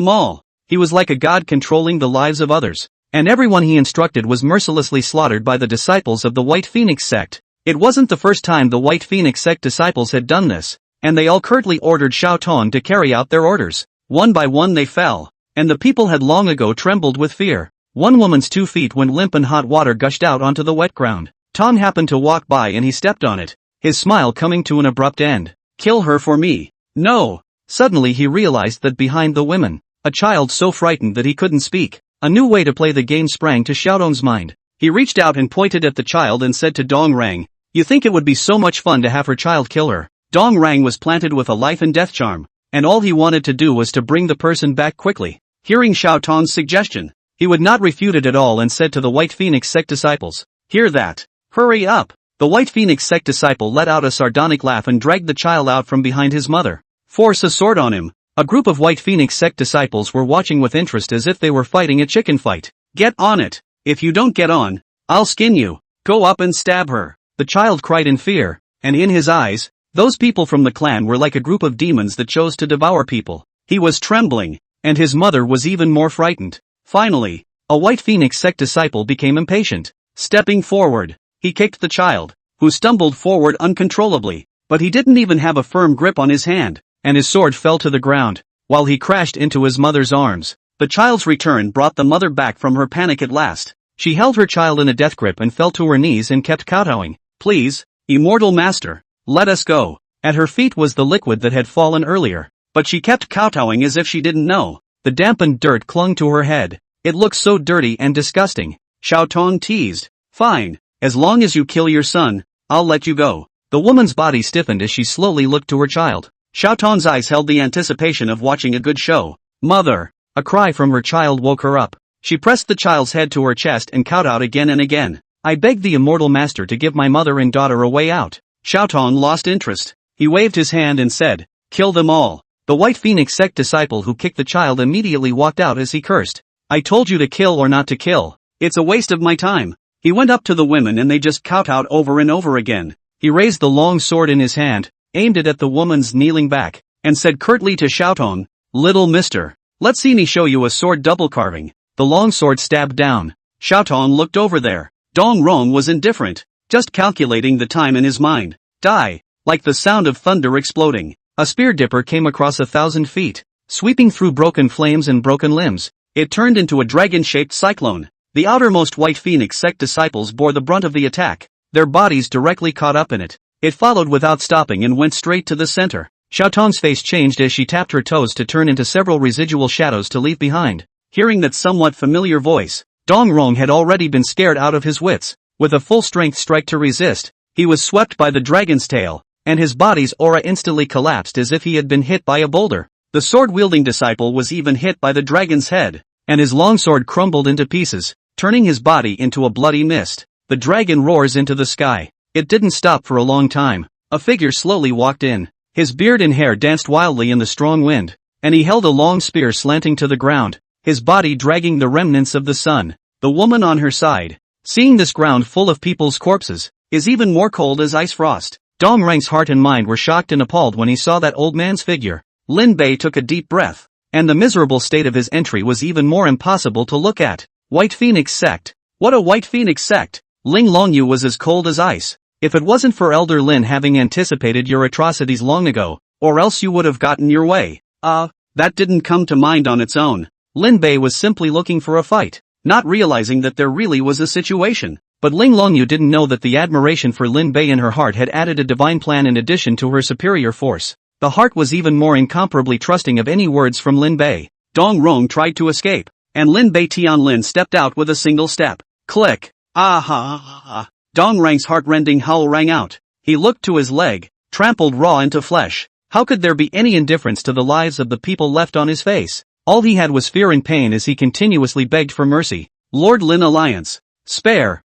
all. He was like a god controlling the lives of others, and everyone he instructed was mercilessly slaughtered by the disciples of the White Phoenix sect. It wasn't the first time the White Phoenix sect disciples had done this, and they all curtly ordered Xiaotong to carry out their orders. One by one they fell, and the people had long ago trembled with fear. One woman's 2 feet went limp and hot water gushed out onto the wet ground. Tong happened to walk by and he stepped on it, his smile coming to an abrupt end. "Kill her for me." "No." Suddenly he realized that behind the women, a child so frightened that he couldn't speak. A new way to play the game sprang to Xiaotong's mind. He reached out and pointed at the child and said to Dong Rang, "You think it would be so much fun to have her child kill her?" Dong Rang was planted with a life and death charm, and all he wanted to do was to bring the person back quickly. Hearing Xiaotong's suggestion, he would not refute it at all and said to the White Phoenix sect disciples, "Hear that? Hurry up." The White Phoenix sect disciple let out a sardonic laugh and dragged the child out from behind his mother. "Force a sword on him." A group of White Phoenix sect disciples were watching with interest as if they were fighting a chicken fight. "Get on it. If you don't get on, I'll skin you. Go up and stab her." The child cried in fear, and in his eyes, those people from the clan were like a group of demons that chose to devour people. He was trembling, and his mother was even more frightened. Finally, a white phoenix sect disciple became impatient. Stepping forward, he kicked the child, who stumbled forward uncontrollably, but he didn't even have a firm grip on his hand, and his sword fell to the ground, while he crashed into his mother's arms. The child's return brought the mother back from her panic at last. She held her child in a death grip and fell to her knees and kept kowtowing. "Please, immortal master, let us go." At her feet was the liquid that had fallen earlier, but she kept kowtowing as if she didn't know. The dampened dirt clung to her head. "It looks so dirty and disgusting," Xiao Tong teased. "Fine, as long as you kill your son, I'll let you go." The woman's body stiffened as she slowly looked to her child. Xiao Tong's eyes held the anticipation of watching a good show. "Mother!" A cry from her child woke her up. She pressed the child's head to her chest and kowtowed again and again. "I beg the immortal master to give my mother and daughter a way out." Xiao Tong lost interest. He waved his hand and said, "Kill them all." The white phoenix sect disciple who kicked the child immediately walked out as he cursed. "I told you to kill or not to kill. It's a waste of my time." He went up to the women and they just kowtowed over and over again. He raised the long sword in his hand, aimed it at the woman's kneeling back, and said curtly to Xiao Tong, "Little mister, let's see me show you a sword double carving." The long sword stabbed down. Xiao Tong looked over there. Dong Rong was indifferent, just calculating the time in his mind. Die! Like the sound of thunder exploding, a spear dipper came across 1,000 feet, sweeping through broken flames and broken limbs. It turned into a dragon-shaped cyclone. The outermost white phoenix sect disciples bore the brunt of the attack, their bodies directly caught up in it. It followed without stopping and went straight to the center. Xiao Tong's face changed as she tapped her toes to turn into several residual shadows to leave behind. Hearing that somewhat familiar voice, Dong Rong had already been scared out of his wits. With a full-strength strike to resist, he was swept by the dragon's tail, and his body's aura instantly collapsed as if he had been hit by a boulder. The sword-wielding disciple was even hit by the dragon's head, and his longsword crumbled into pieces, turning his body into a bloody mist. The dragon roars into the sky. It didn't stop for a long time. A figure slowly walked in. His beard and hair danced wildly in the strong wind, and he held a long spear slanting to the ground, his body dragging the remnants of the sun. The woman on her side, seeing this ground full of people's corpses, is even more cold as ice frost. Dong Rang's heart and mind were shocked and appalled when he saw that old man's figure. Lin Bei took a deep breath, and the miserable state of his entry was even more impossible to look at. White Phoenix Sect. What a White Phoenix Sect! Ling Longyu was as cold as ice. If it wasn't for Elder Lin having anticipated your atrocities long ago, or else you would have gotten your way. That didn't come to mind on its own. Lin Bei was simply looking for a fight, not realizing that there really was a situation. But Ling Longyu didn't know that the admiration for Lin Bei in her heart had added a divine plan in addition to her superior force. The heart was even more incomparably trusting of any words from Lin Bei. Dong Rong tried to escape, and Lin Bei Tianlin stepped out with a single step. Click! Ah! Dong Rang's heart-rending howl rang out. He looked to his leg, trampled raw into flesh. How could there be any indifference to the lives of the people left on his face? All he had was fear and pain as he continuously begged for mercy. Lord Lin Alliance. Spare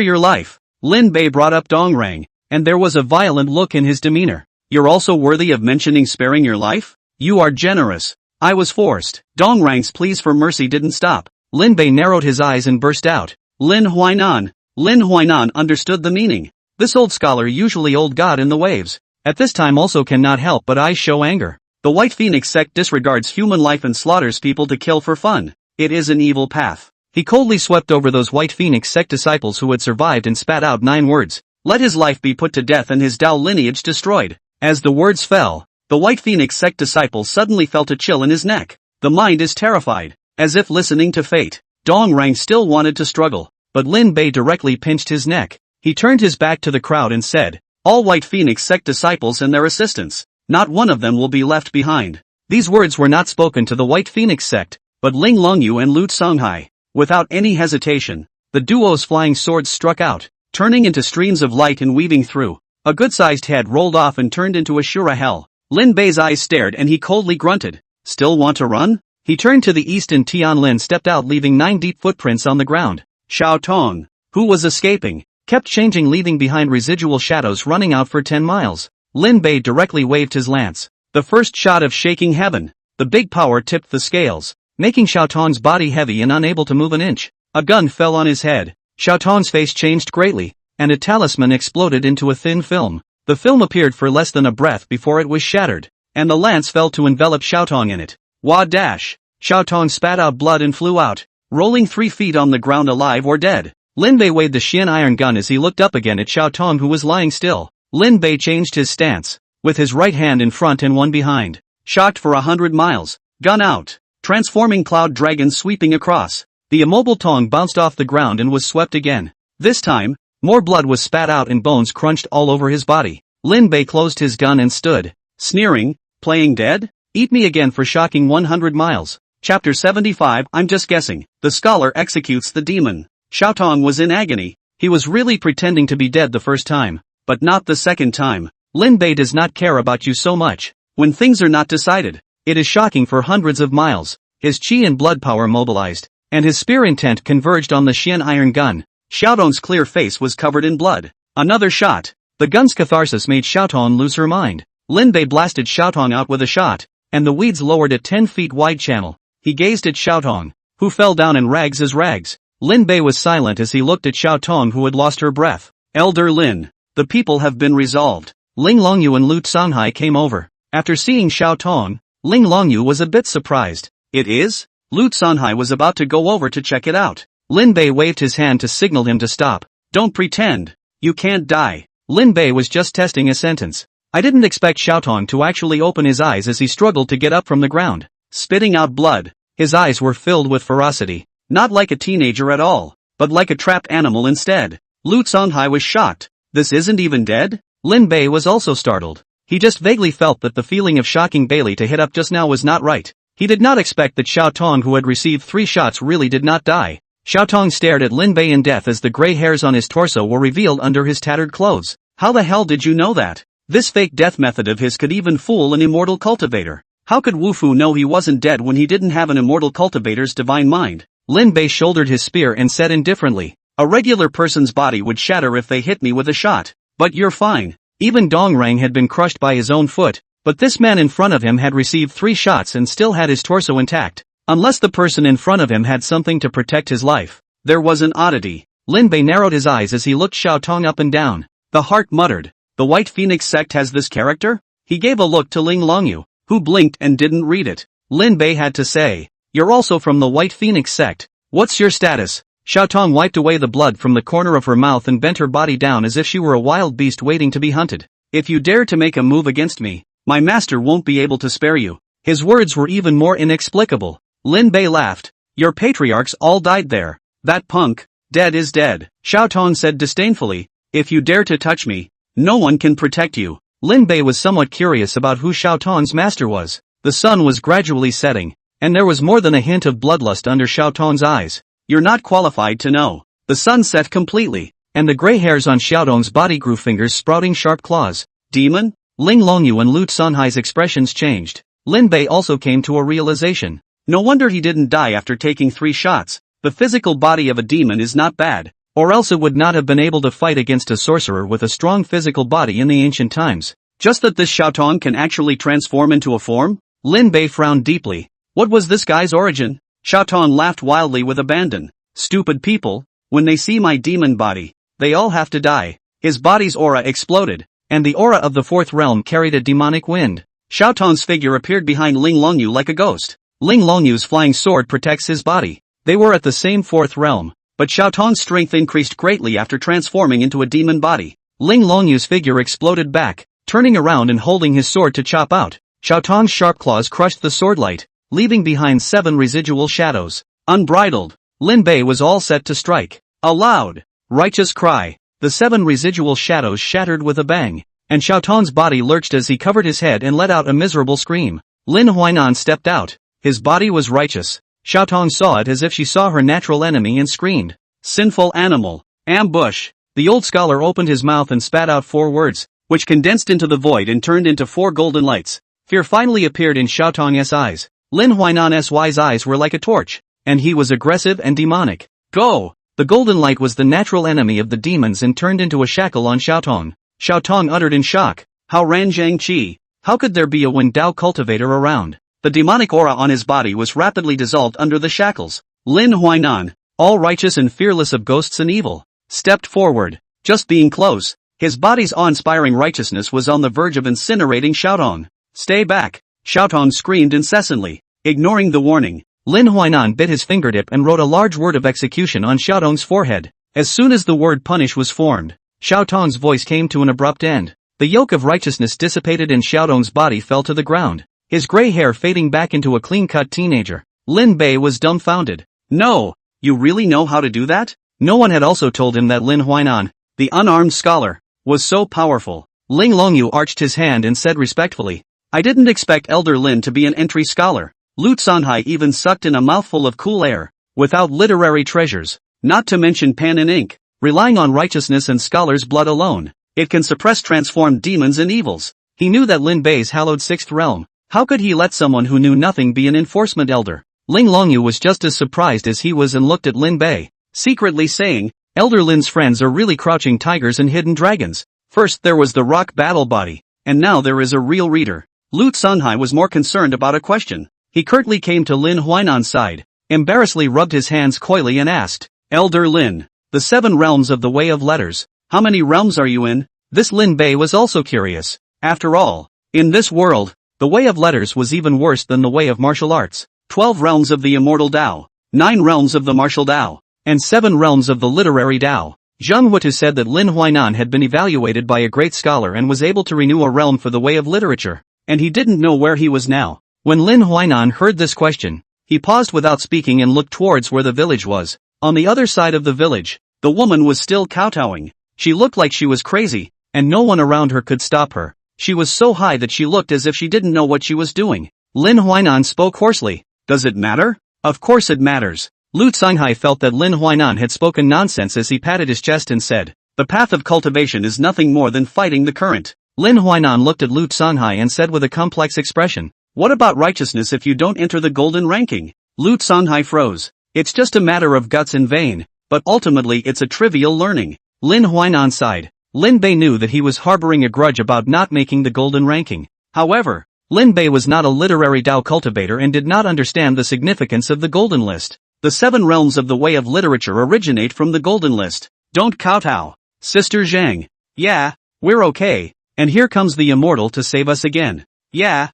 your life. Lin Bei brought up Dong Rang, and there was a violent look in his demeanor. You're also worthy of mentioning sparing your life? You are generous. I was forced. Dong Rang's pleas for mercy didn't stop. Lin Bei narrowed his eyes and burst out. Lin Huainan understood the meaning. This old scholar, usually old god in the waves, at this time also cannot help but eyes show anger. The White Phoenix sect disregards human life and slaughters people to kill for fun. It is an evil path. He coldly swept over those White Phoenix sect disciples who had survived and spat out 9 words. Let his life be put to death and his Dao lineage destroyed. As the words fell, the White Phoenix sect disciple suddenly felt a chill in his neck. The mind is terrified, as if listening to fate. Dong Rang still wanted to struggle, but Lin Bei directly pinched his neck. He turned his back to the crowd and said, all White Phoenix sect disciples and their assistants, not one of them will be left behind. These words were not spoken to the White Phoenix sect, but Ling Longyu and Lu Songhai. Without any hesitation, the duo's flying swords struck out, turning into streams of light and weaving through. A good-sized head rolled off and turned into a Shura hell. Lin Bei's eyes stared and he coldly grunted. Still want to run? He turned to the east and Tianlin stepped out, leaving 9 deep footprints on the ground. Xiao Tong, who was escaping, kept changing, leaving behind residual shadows running out for 10 miles. Lin Bei directly waved his lance. The first shot of shaking heaven. The big power tipped the scales, making Xiao Tong's body heavy and unable to move an inch. A gun fell on his head. Xiao Tong's face changed greatly, and a talisman exploded into a thin film. The film appeared for less than a breath before it was shattered, and the lance fell to envelop Xiao Tong in it. Wah dash! Xiao Tong spat out blood and flew out. rolling 3 feet on the ground alive or dead. Lin Bei waved the Xian iron gun as he looked up again at Xiao Tong, who was lying still. Lin Bei changed his stance, with his right hand in front and one behind. Shocked for 100 miles. Gun out. Transforming cloud dragon sweeping across. The immobile Tong bounced off the ground and was swept again. This time, more blood was spat out and bones crunched all over his body. Lin Bei closed his gun and stood, sneering, playing dead? Eat me again for shocking 100 miles. Chapter 75. I'm just guessing. The scholar executes the demon. Xiao Tong was in agony. He was really pretending to be dead the first time, but not the second time. Lin Bei does not care about you so much. When things are not decided, it is shocking for hundreds of miles. His chi and blood power mobilized, and his spear intent converged on the Xian iron gun. Xiao Tong's clear face was covered in blood. Another shot. The gun's catharsis made Xiao Tong lose her mind. Lin Bei blasted Xiao Tong out with a shot, and the weeds lowered a 10 feet wide channel. He gazed at Xiao Tong, who fell down in rags as rags. Lin Bei was silent as he looked at Xiao Tong, who had lost her breath. Elder Lin, the people have been resolved. Ling Longyu and Lu Songhai came over. After seeing Xiao Tong, Ling Longyu was a bit surprised. It is? Lu Songhai was about to go over to check it out. Lin Bei waved his hand to signal him to stop. Don't pretend. You can't die. Lin Bei was just testing a sentence. I didn't expect Xiao Tong to actually open his eyes as he struggled to get up from the ground. Spitting out blood, his eyes were filled with ferocity. Not like a teenager at all, but like a trapped animal instead. Lu Songhai was shocked. This isn't even dead? Lin Bei was also startled. He just vaguely felt that the feeling of shocking Bailey to hit up just now was not right. He did not expect that Xiao Tong, who had received 3 shots, really did not die. Xiao Tong stared at Lin Bei in death as the gray hairs on his torso were revealed under his tattered clothes. How the hell did you know that? This fake death method of his could even fool an immortal cultivator. How could Wu Fu know he wasn't dead when he didn't have an immortal cultivator's divine mind? Lin Bei shouldered his spear and said indifferently, a regular person's body would shatter if they hit me with a shot. But you're fine. Even Dong Rang had been crushed by his own foot, but this man in front of him had received 3 shots and still had his torso intact. Unless the person in front of him had something to protect his life. There was an oddity. Lin Bei narrowed his eyes as he looked Xiao Tong up and down. The heart muttered, the White Phoenix sect has this character? He gave a look to Ling Longyu, who blinked and didn't read it. Lin Bei had to say, you're also from the White Phoenix sect. What's your status? Xiao Tong wiped away the blood from the corner of her mouth and bent her body down as if she were a wild beast waiting to be hunted. If you dare to make a move against me, my master won't be able to spare you. His words were even more inexplicable. Lin Bei laughed. Your patriarchs all died there. That punk, dead is dead. Xiao Tong said disdainfully, if you dare to touch me, no one can protect you. Lin Bei was somewhat curious about who Xiao Tong's master was. The sun was gradually setting, and there was more than a hint of bloodlust under Xiao Tong's eyes. You're not qualified to know. The sun set completely, and the gray hairs on Xiao Tong's body grew fingers sprouting sharp claws. Demon? Ling Longyu and Lu Songhai's expressions changed. Lin Bei also came to a realization. No wonder he didn't die after taking 3 shots. The physical body of a demon is not bad, or else it would not have been able to fight against a sorcerer with a strong physical body in the ancient times. Just that this Xiao Tong can actually transform into a form? Lin Bei frowned deeply. What was this guy's origin? Xiao Tong laughed wildly with abandon. Stupid people, when they see my demon body, they all have to die. His body's aura exploded, and the aura of the 4th realm carried a demonic wind. Xiao Tong's figure appeared behind Ling Longyu like a ghost. Ling Longyu's flying sword protects his body. They were at the same 4th realm, but Xiao Tong's strength increased greatly after transforming into a demon body. Ling Longyu's figure exploded back, turning around and holding his sword to chop out. Xiao Tong's sharp claws crushed the swordlight, leaving behind 7 residual shadows. Unbridled, Lin Bei was all set to strike. A loud, righteous cry. The 7 residual shadows shattered with a bang, and Xiao Tong's body lurched as he covered his head and let out a miserable scream. Lin Huainan stepped out. His body was righteous. Xiao Tong saw it as if she saw her natural enemy and screamed. Sinful animal. Ambush. The old scholar opened his mouth and spat out 4 words, which condensed into the void and turned into 4 golden lights. Fear finally appeared in Xiao Tong's eyes. Lin Huainan's wise eyes were like a torch, and he was aggressive and demonic. Go! The golden light was the natural enemy of the demons and turned into a shackle on Xiao Tong. Xiao Tong uttered in shock. How Ranjiang Qi? How could there be a Wen Dao cultivator around? The demonic aura on his body was rapidly dissolved under the shackles. Lin Huainan, all righteous and fearless of ghosts and evil, stepped forward, just being close. His body's awe-inspiring righteousness was on the verge of incinerating Xiao Tong. Stay back! Xiao Tong screamed incessantly, ignoring the warning. Lin Huainan bit his fingertip and wrote a large word of execution on Xiaotong's forehead. As soon as the word punish was formed, Xiaotong's voice came to an abrupt end. The yoke of righteousness dissipated and Xiaotong's body fell to the ground, his gray hair fading back into a clean-cut teenager. Lin Bei was dumbfounded. No, you really know how to do that? No one had also told him that Lin Huainan, the unarmed scholar, was so powerful. Ling Longyu arched his hand and said respectfully, I didn't expect Elder Lin to be an entry scholar. Lu Sanhai even sucked in a mouthful of cool air, without literary treasures, not to mention pen and ink, relying on righteousness and scholar's blood alone. It can suppress transformed demons and evils. He knew that Lin Bei's hallowed sixth realm. How could he let someone who knew nothing be an enforcement elder? Ling Longyu was just as surprised as he was and looked at Lin Bei, secretly saying, Elder Lin's friends are really crouching tigers and hidden dragons. First there was the rock battle body, and now there is a real reader. Lu Sanhai was more concerned about a question. He curtly came to Lin Huainan's side, embarrassedly rubbed his hands coyly and asked, Elder Lin, the 7 realms of the way of letters, how many realms are you in? This Lin Bei was also curious. After all, in this world, the way of letters was even worse than the way of martial arts. 12 realms of the immortal Tao, 9 realms of the martial Tao, and 7 realms of the literary Tao. Zheng Huatu said that Lin Huainan had been evaluated by a great scholar and was able to renew a realm for the way of literature, and he didn't know where he was now. When Lin Huainan heard this question, he paused without speaking and looked towards where the village was. On the other side of the village, the woman was still kowtowing. She looked like she was crazy, and no one around her could stop her. She was so high that she looked as if she didn't know what she was doing. Lin Huainan spoke hoarsely. Does it matter? Of course it matters. Lu Sanhai felt that Lin Huainan had spoken nonsense as he patted his chest and said, the path of cultivation is nothing more than fighting the current. Lin Huainan looked at Lu Sanhai and said with a complex expression, what about righteousness if you don't enter the golden ranking? Lu Sanhai froze. It's just a matter of guts and vein, but ultimately it's a trivial learning. Lin Huainan sighed. Lin Bei knew that he was harboring a grudge about not making the golden ranking. However, Lin Bei was not a literary Dao cultivator and did not understand the significance of the golden list. The 7 realms of the way of literature originate from the golden list. Don't kowtow. Sister Zhang. Yeah, we're okay, and here comes the immortal to save us again. Yeah,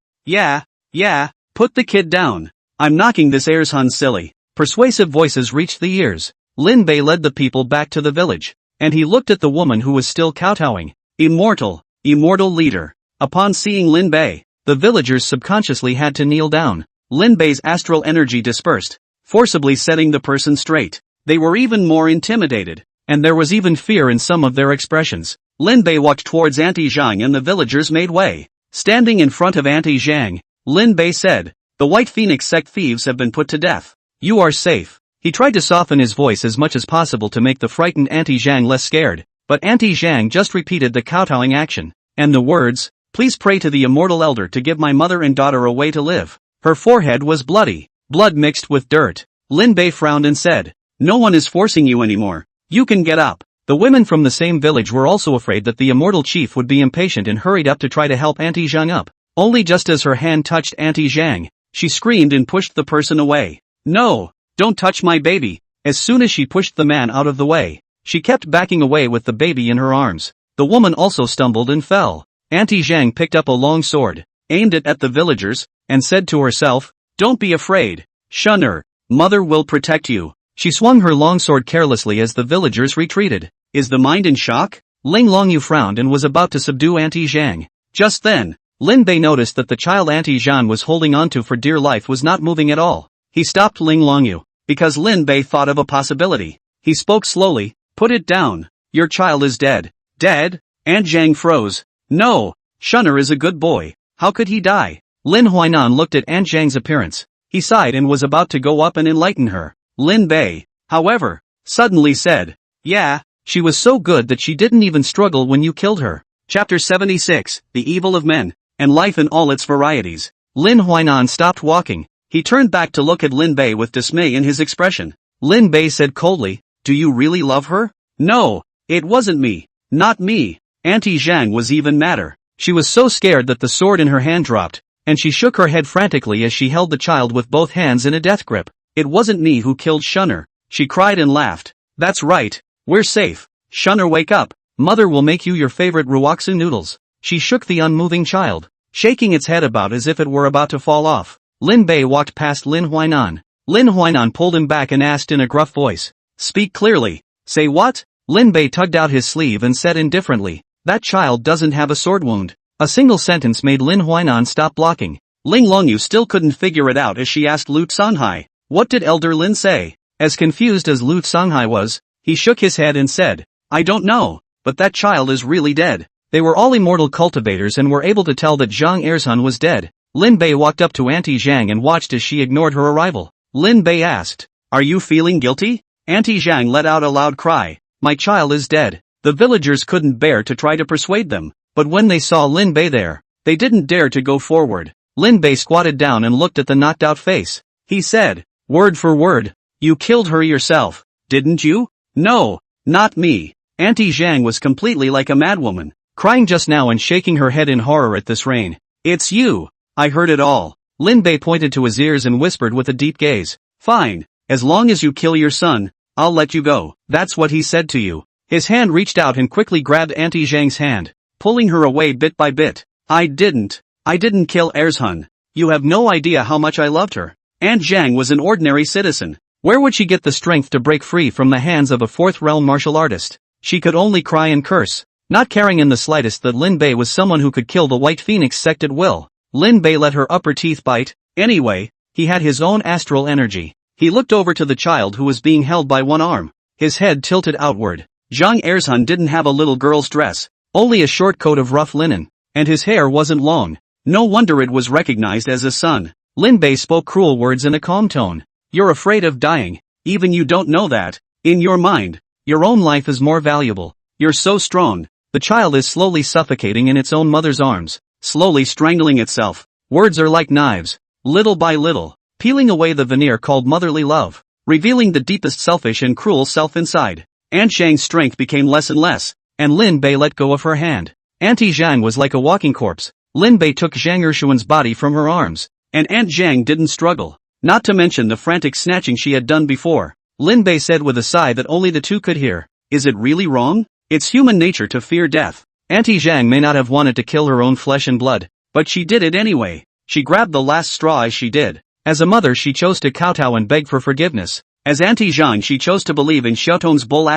put the kid down. I'm knocking this Hun silly. Persuasive voices reached the ears. Lin Bei led the people back to the village, and he looked at the woman who was still kowtowing. Immortal leader. Upon seeing Lin Bei, the villagers subconsciously had to kneel down. Lin Bei's astral energy dispersed, forcibly setting the person straight. They were even more intimidated, and there was even fear in some of their expressions. Lin Bei walked towards Auntie Zhang and the villagers made way. Standing in front of Auntie Zhang, Lin Bei said, the White Phoenix sect thieves have been put to death. You are safe. He tried to soften his voice as much as possible to make the frightened Auntie Zhang less scared, but Auntie Zhang just repeated the kowtowing action, and the words, please pray to the immortal elder to give my mother and daughter a way to live. Her forehead was bloody, blood mixed with dirt. Lin Bei frowned and said, no one is forcing you anymore. You can get up. The women from the same village were also afraid that the immortal chief would be impatient and hurried up to try to help Auntie Zhang up. Only just as her hand touched Auntie Zhang, she screamed and pushed the person away. No, don't touch my baby. As soon as she pushed the man out of the way, she kept backing away with the baby in her arms. The woman also stumbled and fell. Auntie Zhang picked up a long sword, aimed it at the villagers, and said to herself, don't be afraid. Shunner, mother will protect you. She swung her long sword carelessly as the villagers retreated. Is the mind in shock? Ling Longyu frowned and was about to subdue Auntie Zhang. Just then, Lin Bei noticed that the child Auntie Zhang was holding onto for dear life was not moving at all. He stopped Ling Longyu, because Lin Bei thought of a possibility. He spoke slowly, put it down. Your child is dead. Dead? Aunt Zhang froze. No, Shunner is a good boy. How could he die? Lin Huainan looked at Aunt Zhang's appearance. He sighed and was about to go up and enlighten her. Lin Bei, however, suddenly said, yeah, she was so good that she didn't even struggle when you killed her. Chapter 76, The Evil of Men, and Life in All Its Varieties. Lin Huainan stopped walking. He turned back to look at Lin Bei with dismay in his expression. Lin Bei said coldly, do you really love her? No, it wasn't me. Not me. Auntie Zhang was even madder. She was so scared that the sword in her hand dropped, and she shook her head frantically as she held the child with both hands in a death grip. It wasn't me who killed Shunner. She cried and laughed. That's right. We're safe. Shunner, wake up. Mother will make you your favorite ruoxu noodles. She shook the unmoving child, shaking its head about as if it were about to fall off. Lin Bei walked past Lin Huainan. Lin Huainan pulled him back and asked in a gruff voice. Speak clearly. Say what? Lin Bei tugged out his sleeve and said indifferently. That child doesn't have a sword wound. A single sentence made Lin Huainan stop blocking. Ling Longyu still couldn't figure it out as she asked Lu Songhai. What did Elder Lin say? As confused as Lu Songhai was, he shook his head and said, I don't know, but that child is really dead. They were all immortal cultivators and were able to tell that Zhang Ershun was dead. Lin Bei walked up to Auntie Zhang and watched as she ignored her arrival. Lin Bei asked, Are you feeling guilty? Auntie Zhang let out a loud cry. My child is dead. The villagers couldn't bear to try to persuade them, but when they saw Lin Bei there, they didn't dare to go forward. Lin Bei squatted down and looked at the knocked out face. He said, word for word, you killed her yourself, didn't you? No, not me. Auntie Zhang was completely like a madwoman, crying just now and shaking her head in horror at this rain. It's you. I heard it all. Lin Bei pointed to his ears and whispered with a deep gaze. Fine, as long as you kill your son, I'll let you go. That's what he said to you. His hand reached out and quickly grabbed Auntie Zhang's hand, pulling her away bit by bit. I didn't kill Ershun. You have no idea how much I loved her. Aunt Zhang was an ordinary citizen. Where would she get the strength to break free from the hands of a fourth realm martial artist? She could only cry and curse, not caring in the slightest that Lin Bei was someone who could kill the White Phoenix sect at will. Lin Bei let her upper teeth bite. Anyway, he had his own astral energy. He looked over to the child who was being held by one arm, his head tilted outward. Zhang Ershun didn't have a little girl's dress, only a short coat of rough linen, and his hair wasn't long. No wonder it was recognized as a son. Lin Bei spoke cruel words in a calm tone. You're afraid of dying, even you don't know that. In your mind, your own life is more valuable. You're so strong. The child is slowly suffocating in its own mother's arms, slowly strangling itself. Words are like knives, little by little, peeling away the veneer called motherly love, revealing the deepest selfish and cruel self inside. Aunt Zhang's strength became less and less, and Lin Bei let go of her hand. Auntie Zhang was like a walking corpse. Lin Bei took Zhang Ershun's body from her arms, and Aunt Zhang didn't struggle, not to mention the frantic snatching she had done before. Lin Bei said with a sigh that only the two could hear, Is it really wrong? It's human nature to fear death. Auntie Zhang may not have wanted to kill her own flesh and blood, but she did it anyway. She grabbed the last straw as she did. As a mother she chose to kowtow and beg for forgiveness. As Auntie Zhang she chose to believe in Xiaotong's bull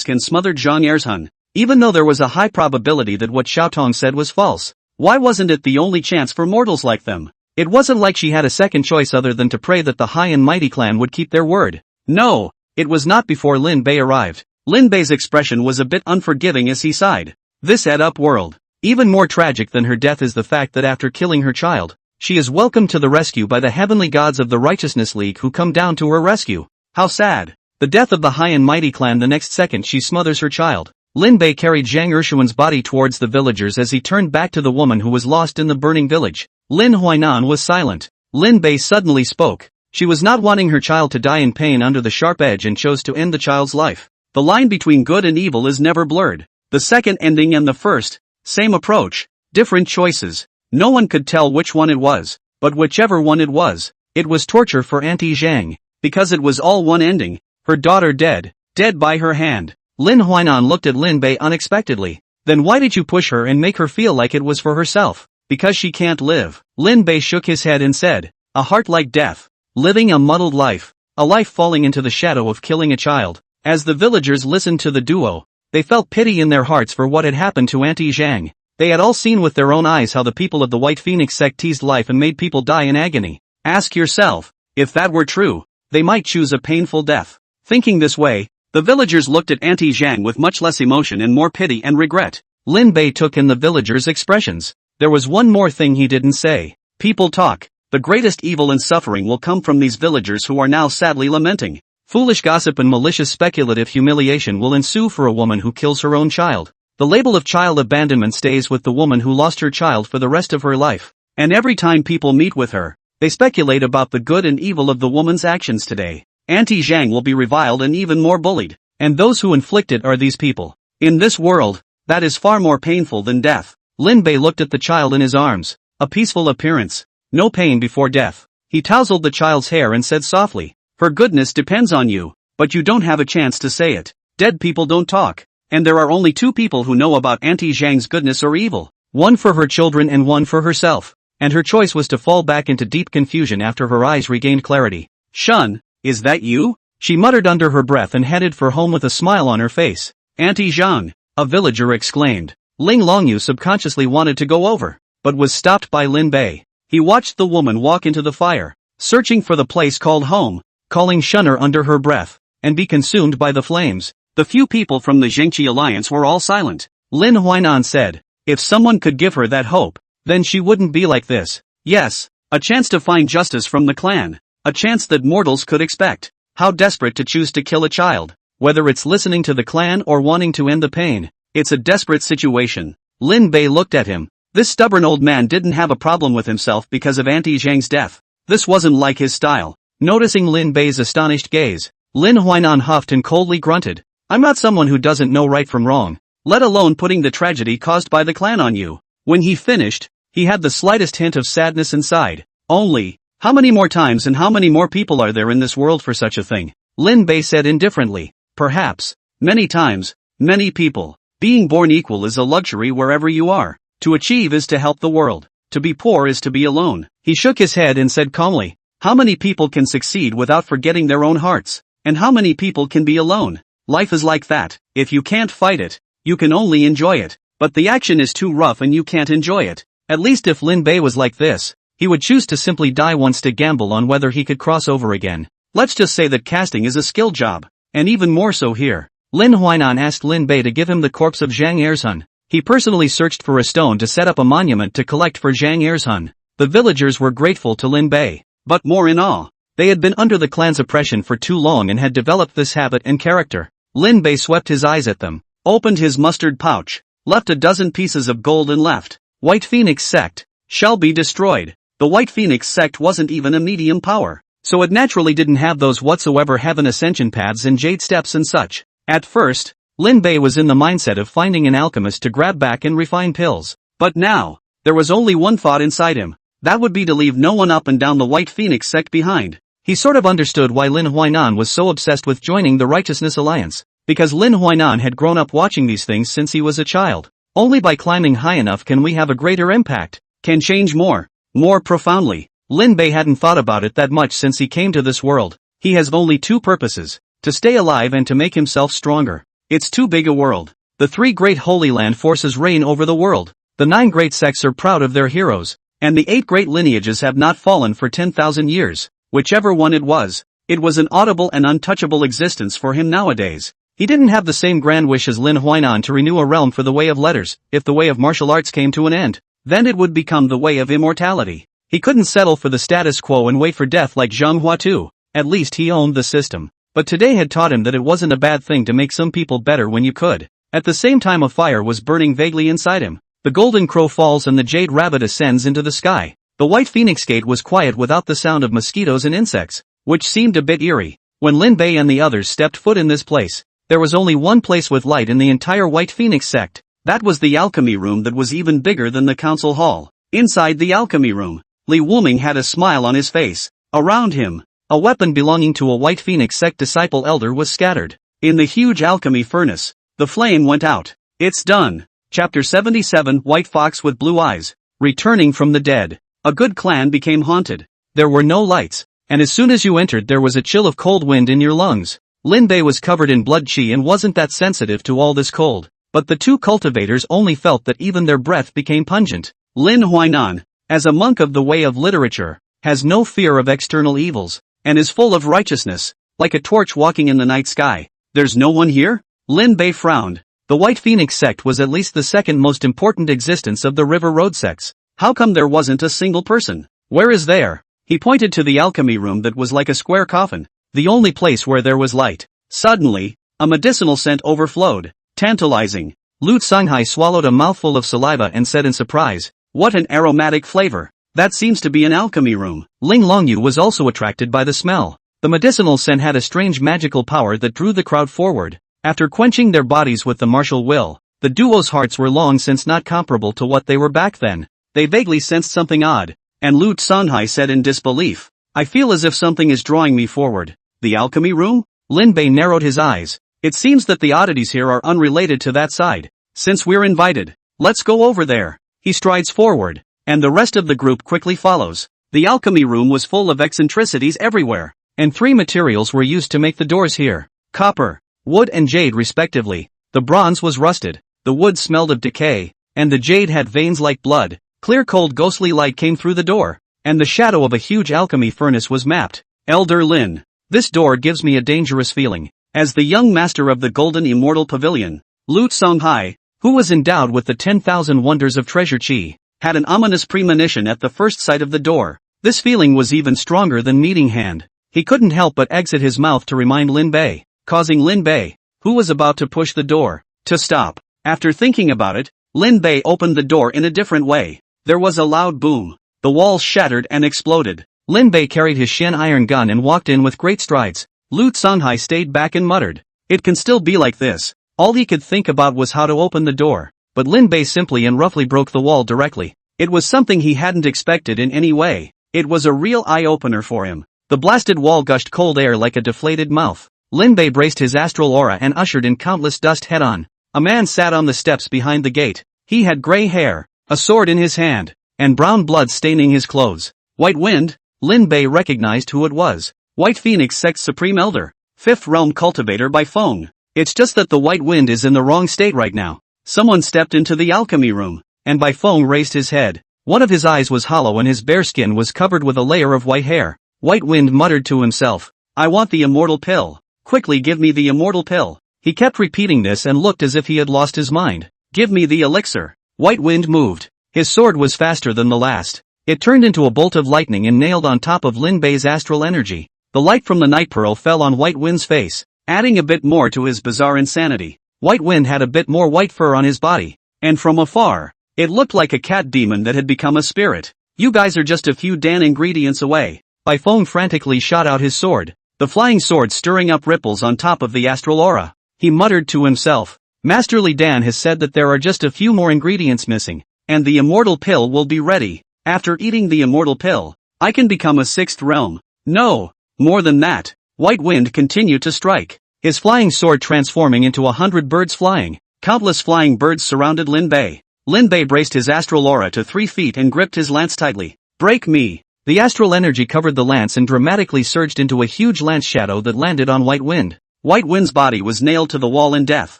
and smothered Zhang Ershun, even though there was a high probability that what Xiaotong said was false. Why wasn't it the only chance for mortals like them? It wasn't like she had a second choice other than to pray that the High and Mighty clan would keep their word. No, it was not before Lin Bei arrived. Lin Bei's expression was a bit unforgiving as he sighed. This add-up world. Even more tragic than her death is the fact that after killing her child, she is welcomed to the rescue by the heavenly gods of the Righteousness League who come down to her rescue. How sad. The death of the High and Mighty clan the next second she smothers her child. Lin Bei carried Zhang Ershun's body towards the villagers as he turned back to the woman who was lost in the burning village. Lin Huainan was silent. Lin Bei suddenly spoke. She was not wanting her child to die in pain under the sharp edge and chose to end the child's life. The line between good and evil is never blurred. The second ending and the first, same approach, different choices. No one could tell which one it was, but whichever one it was torture for Auntie Zhang, because it was all one ending, her daughter dead by her hand. Lin Huainan looked at Lin Bei unexpectedly. Then why did you push her and make her feel like it was for herself? Because she can't live. Lin Bei shook his head and said, a heart like death, living a muddled life, a life falling into the shadow of killing a child. As the villagers listened to the duo, they felt pity in their hearts for what had happened to Auntie Zhang. They had all seen with their own eyes how the people of the White Phoenix sect teased life and made people die in agony. Ask yourself, if that were true, they might choose a painful death. Thinking this way, the villagers looked at Auntie Zhang with much less emotion and more pity and regret. Lin Bei took in the villagers' expressions. There was one more thing he didn't say. People talk. The greatest evil and suffering will come from these villagers who are now sadly lamenting. Foolish gossip and malicious speculative humiliation will ensue for a woman who kills her own child. The label of child abandonment stays with the woman who lost her child for the rest of her life. And every time people meet with her, they speculate about the good and evil of the woman's actions today. Auntie Zhang will be reviled and even more bullied. And those who inflict it are these people. In this world, that is far more painful than death. Lin Bei looked at the child in his arms. A peaceful appearance. No pain before death. He tousled the child's hair and said softly, her goodness depends on you, but you don't have a chance to say it. Dead people don't talk. And there are only two people who know about Auntie Zhang's goodness or evil. One for her children and one for herself. and her choice was to fall back into deep confusion after her eyes regained clarity. "Shun, is that you?" she muttered under her breath and headed for home with a smile on her face. "Auntie Zhang," a villager exclaimed. Ling Longyu subconsciously wanted to go over, but was stopped by Lin Bei. He watched the woman walk into the fire, searching for the place called home, calling Shunner under her breath, and be consumed by the flames. The few people from the Zhengqi alliance were all silent. Lin Huainan said, "If someone could give her that hope, then she wouldn't be like this." Yes, a chance to find justice from the clan. A chance that mortals could expect. How desperate to choose to kill a child. Whether it's listening to the clan or wanting to end the pain, it's a desperate situation. Lin Bei looked at him. This stubborn old man didn't have a problem with himself because of Auntie Zhang's death. This wasn't like his style. Noticing Lin Bei's astonished gaze, Lin Huainan huffed and coldly grunted. "I'm not someone who doesn't know right from wrong, let alone putting the tragedy caused by the clan on you." When he finished, he had the slightest hint of sadness inside. Only, how many more times and how many more people are there in this world for such a thing? Lin Bei said indifferently. Perhaps. Many times. Many people. Being born equal is a luxury wherever you are. To achieve is to help the world. To be poor is to be alone. He shook his head and said calmly, "How many people can succeed without forgetting their own hearts? And how many people can be alone? Life is like that. If you can't fight it, you can only enjoy it. But the action is too rough and you can't enjoy it." At least if Lin Bei was like this, he would choose to simply die once to gamble on whether he could cross over again. Let's just say that casting is a skill job, and even more so here. Lin Huainan asked Lin Bei to give him the corpse of Zhang Ershun. He personally searched for a stone to set up a monument to collect for Zhang Ershun. The villagers were grateful to Lin Bei, but more in awe. They had been under the clan's oppression for too long and had developed this habit and character. Lin Bei swept his eyes at them, opened his mustard pouch, left a dozen pieces of gold and left. White Phoenix sect shall be destroyed. The White Phoenix sect wasn't even a medium power, so it naturally didn't have those whatsoever heaven ascension paths and jade steps and such. At first, Lin Bei was in the mindset of finding an alchemist to grab back and refine pills. But now, there was only one thought inside him. That would be to leave no one up and down the White Phoenix sect behind. He sort of understood why Lin Huainan was so obsessed with joining the Righteousness Alliance. Because Lin Huainan had grown up watching these things since he was a child. Only by climbing high enough can we have a greater impact. Can change more profoundly. Lin Bei hadn't thought about it that much since he came to this world. He has only two purposes. To stay alive and to make himself stronger. It's too big a world. The three great Holy Land forces reign over the world. The 9 great sects are proud of their heroes. And the 8 great lineages have not fallen for 10,000 years. Whichever one it was an audible and untouchable existence for him nowadays. He didn't have the same grand wish as Lin Huainan to renew a realm for the way of letters. If the way of martial arts came to an end, then it would become the way of immortality. He couldn't settle for the status quo and wait for death like Zhang Hua too. At least he owned the system. But today had taught him that it wasn't a bad thing to make some people better when you could. At the same time a fire was burning vaguely inside him. The golden crow falls and the jade rabbit ascends into the sky. The White Phoenix Gate was quiet without the sound of mosquitoes and insects, which seemed a bit eerie. When Lin Bei and the others stepped foot in this place, there was only one place with light in the entire White Phoenix sect. That was the alchemy room that was even bigger than the council hall. Inside the alchemy room, Li Wuming had a smile on his face. Around him, a weapon belonging to a White Phoenix sect disciple elder was scattered. In the huge alchemy furnace, the flame went out. It's done. Chapter 77 White Fox with Blue Eyes. Returning from the dead. A good clan became haunted. There were no lights, and as soon as you entered there was a chill of cold wind in your lungs. Lin Bei was covered in blood qi and wasn't that sensitive to all this cold. But the two cultivators only felt that even their breath became pungent. Lin Huainan, as a monk of the way of literature, has no fear of external evils, and is full of righteousness, like a torch walking in the night sky. There's no one here? Lin Bei frowned. The White Phoenix sect was at least the second most important existence of the River Road sects. How come there wasn't a single person? Where is there? He pointed to the alchemy room that was like a square coffin, the only place where there was light. Suddenly, a medicinal scent overflowed. Tantalizing. Lu Songhai swallowed a mouthful of saliva and said in surprise, "What an aromatic flavor. That seems to be an alchemy room." Ling Longyu was also attracted by the smell. The medicinal scent had a strange magical power that drew the crowd forward. After quenching their bodies with the martial will, the duo's hearts were long since not comparable to what they were back then. They vaguely sensed something odd, and Lu Songhai said in disbelief, "I feel as if something is drawing me forward." The alchemy room? Lin Bei narrowed his eyes. It seems that the oddities here are unrelated to that side. Since we're invited, let's go over there. He strides forward. and the rest of the group quickly follows. The alchemy room was full of eccentricities everywhere, and 3 materials were used to make the doors here: copper, wood and jade respectively. The bronze was rusted, the wood smelled of decay, and the jade had veins like blood. Clear cold ghostly light came through the door, and the shadow of a huge alchemy furnace was mapped. Elder Lin. This door gives me a dangerous feeling. As the young master of the Golden Immortal Pavilion, Lu Songhai, who was endowed with the 10,000 wonders of treasure chi, had an ominous premonition at the first sight of the door. This feeling was even stronger than meeting hand. He couldn't help but exit his mouth to remind Lin Bei, causing Lin Bei, who was about to push the door, to stop. After thinking about it, Lin Bei opened the door in a different way. There was a loud boom. The walls shattered and exploded. Lin Bei carried his Shen iron gun and walked in with great strides. Lu Songhai stayed back and muttered, "It can still be like this." All he could think about was how to open the door, but Lin Bei simply and roughly broke the wall directly. It was something he hadn't expected in any way. It was a real eye-opener for him. The blasted wall gushed cold air like a deflated mouth. Lin Bei braced his astral aura and ushered in countless dust head-on. A man sat on the steps behind the gate. He had gray hair, a sword in his hand, and brown blood staining his clothes. White Wind? Lin Bei recognized who it was. White Phoenix Sect's Supreme Elder, 5th Realm Cultivator by Feng. It's just that the White Wind is in the wrong state right now. Someone stepped into the alchemy room, and Bai Feng raised his head. One of his eyes was hollow and his bare skin was covered with a layer of white hair. White Wind muttered to himself, "I want the immortal pill. Quickly give me the immortal pill." He kept repeating this and looked as if he had lost his mind. "Give me the elixir." White Wind moved. His sword was faster than the last. It turned into a bolt of lightning and nailed on top of Lin Bei's astral energy. The light from the night pearl fell on White Wind's face, adding a bit more to his bizarre insanity. White Wind had a bit more white fur on his body, and from afar, it looked like a cat demon that had become a spirit. "You guys are just a few Dan ingredients away." Bai Feng frantically shot out his sword, the flying sword stirring up ripples on top of the astral aura. He muttered to himself, "Master Li Dan has said that there are just a few more ingredients missing, and the immortal pill will be ready. After eating the immortal pill, I can become a 6th realm. No, more than that." White Wind continued to strike, his flying sword transforming into 100 birds flying. Countless flying birds surrounded Lin Bei. Lin Bei braced his astral aura to 3 feet and gripped his lance tightly. "Break me!" The astral energy covered the lance and dramatically surged into a huge lance shadow that landed on White Wind. White Wind's body was nailed to the wall in death.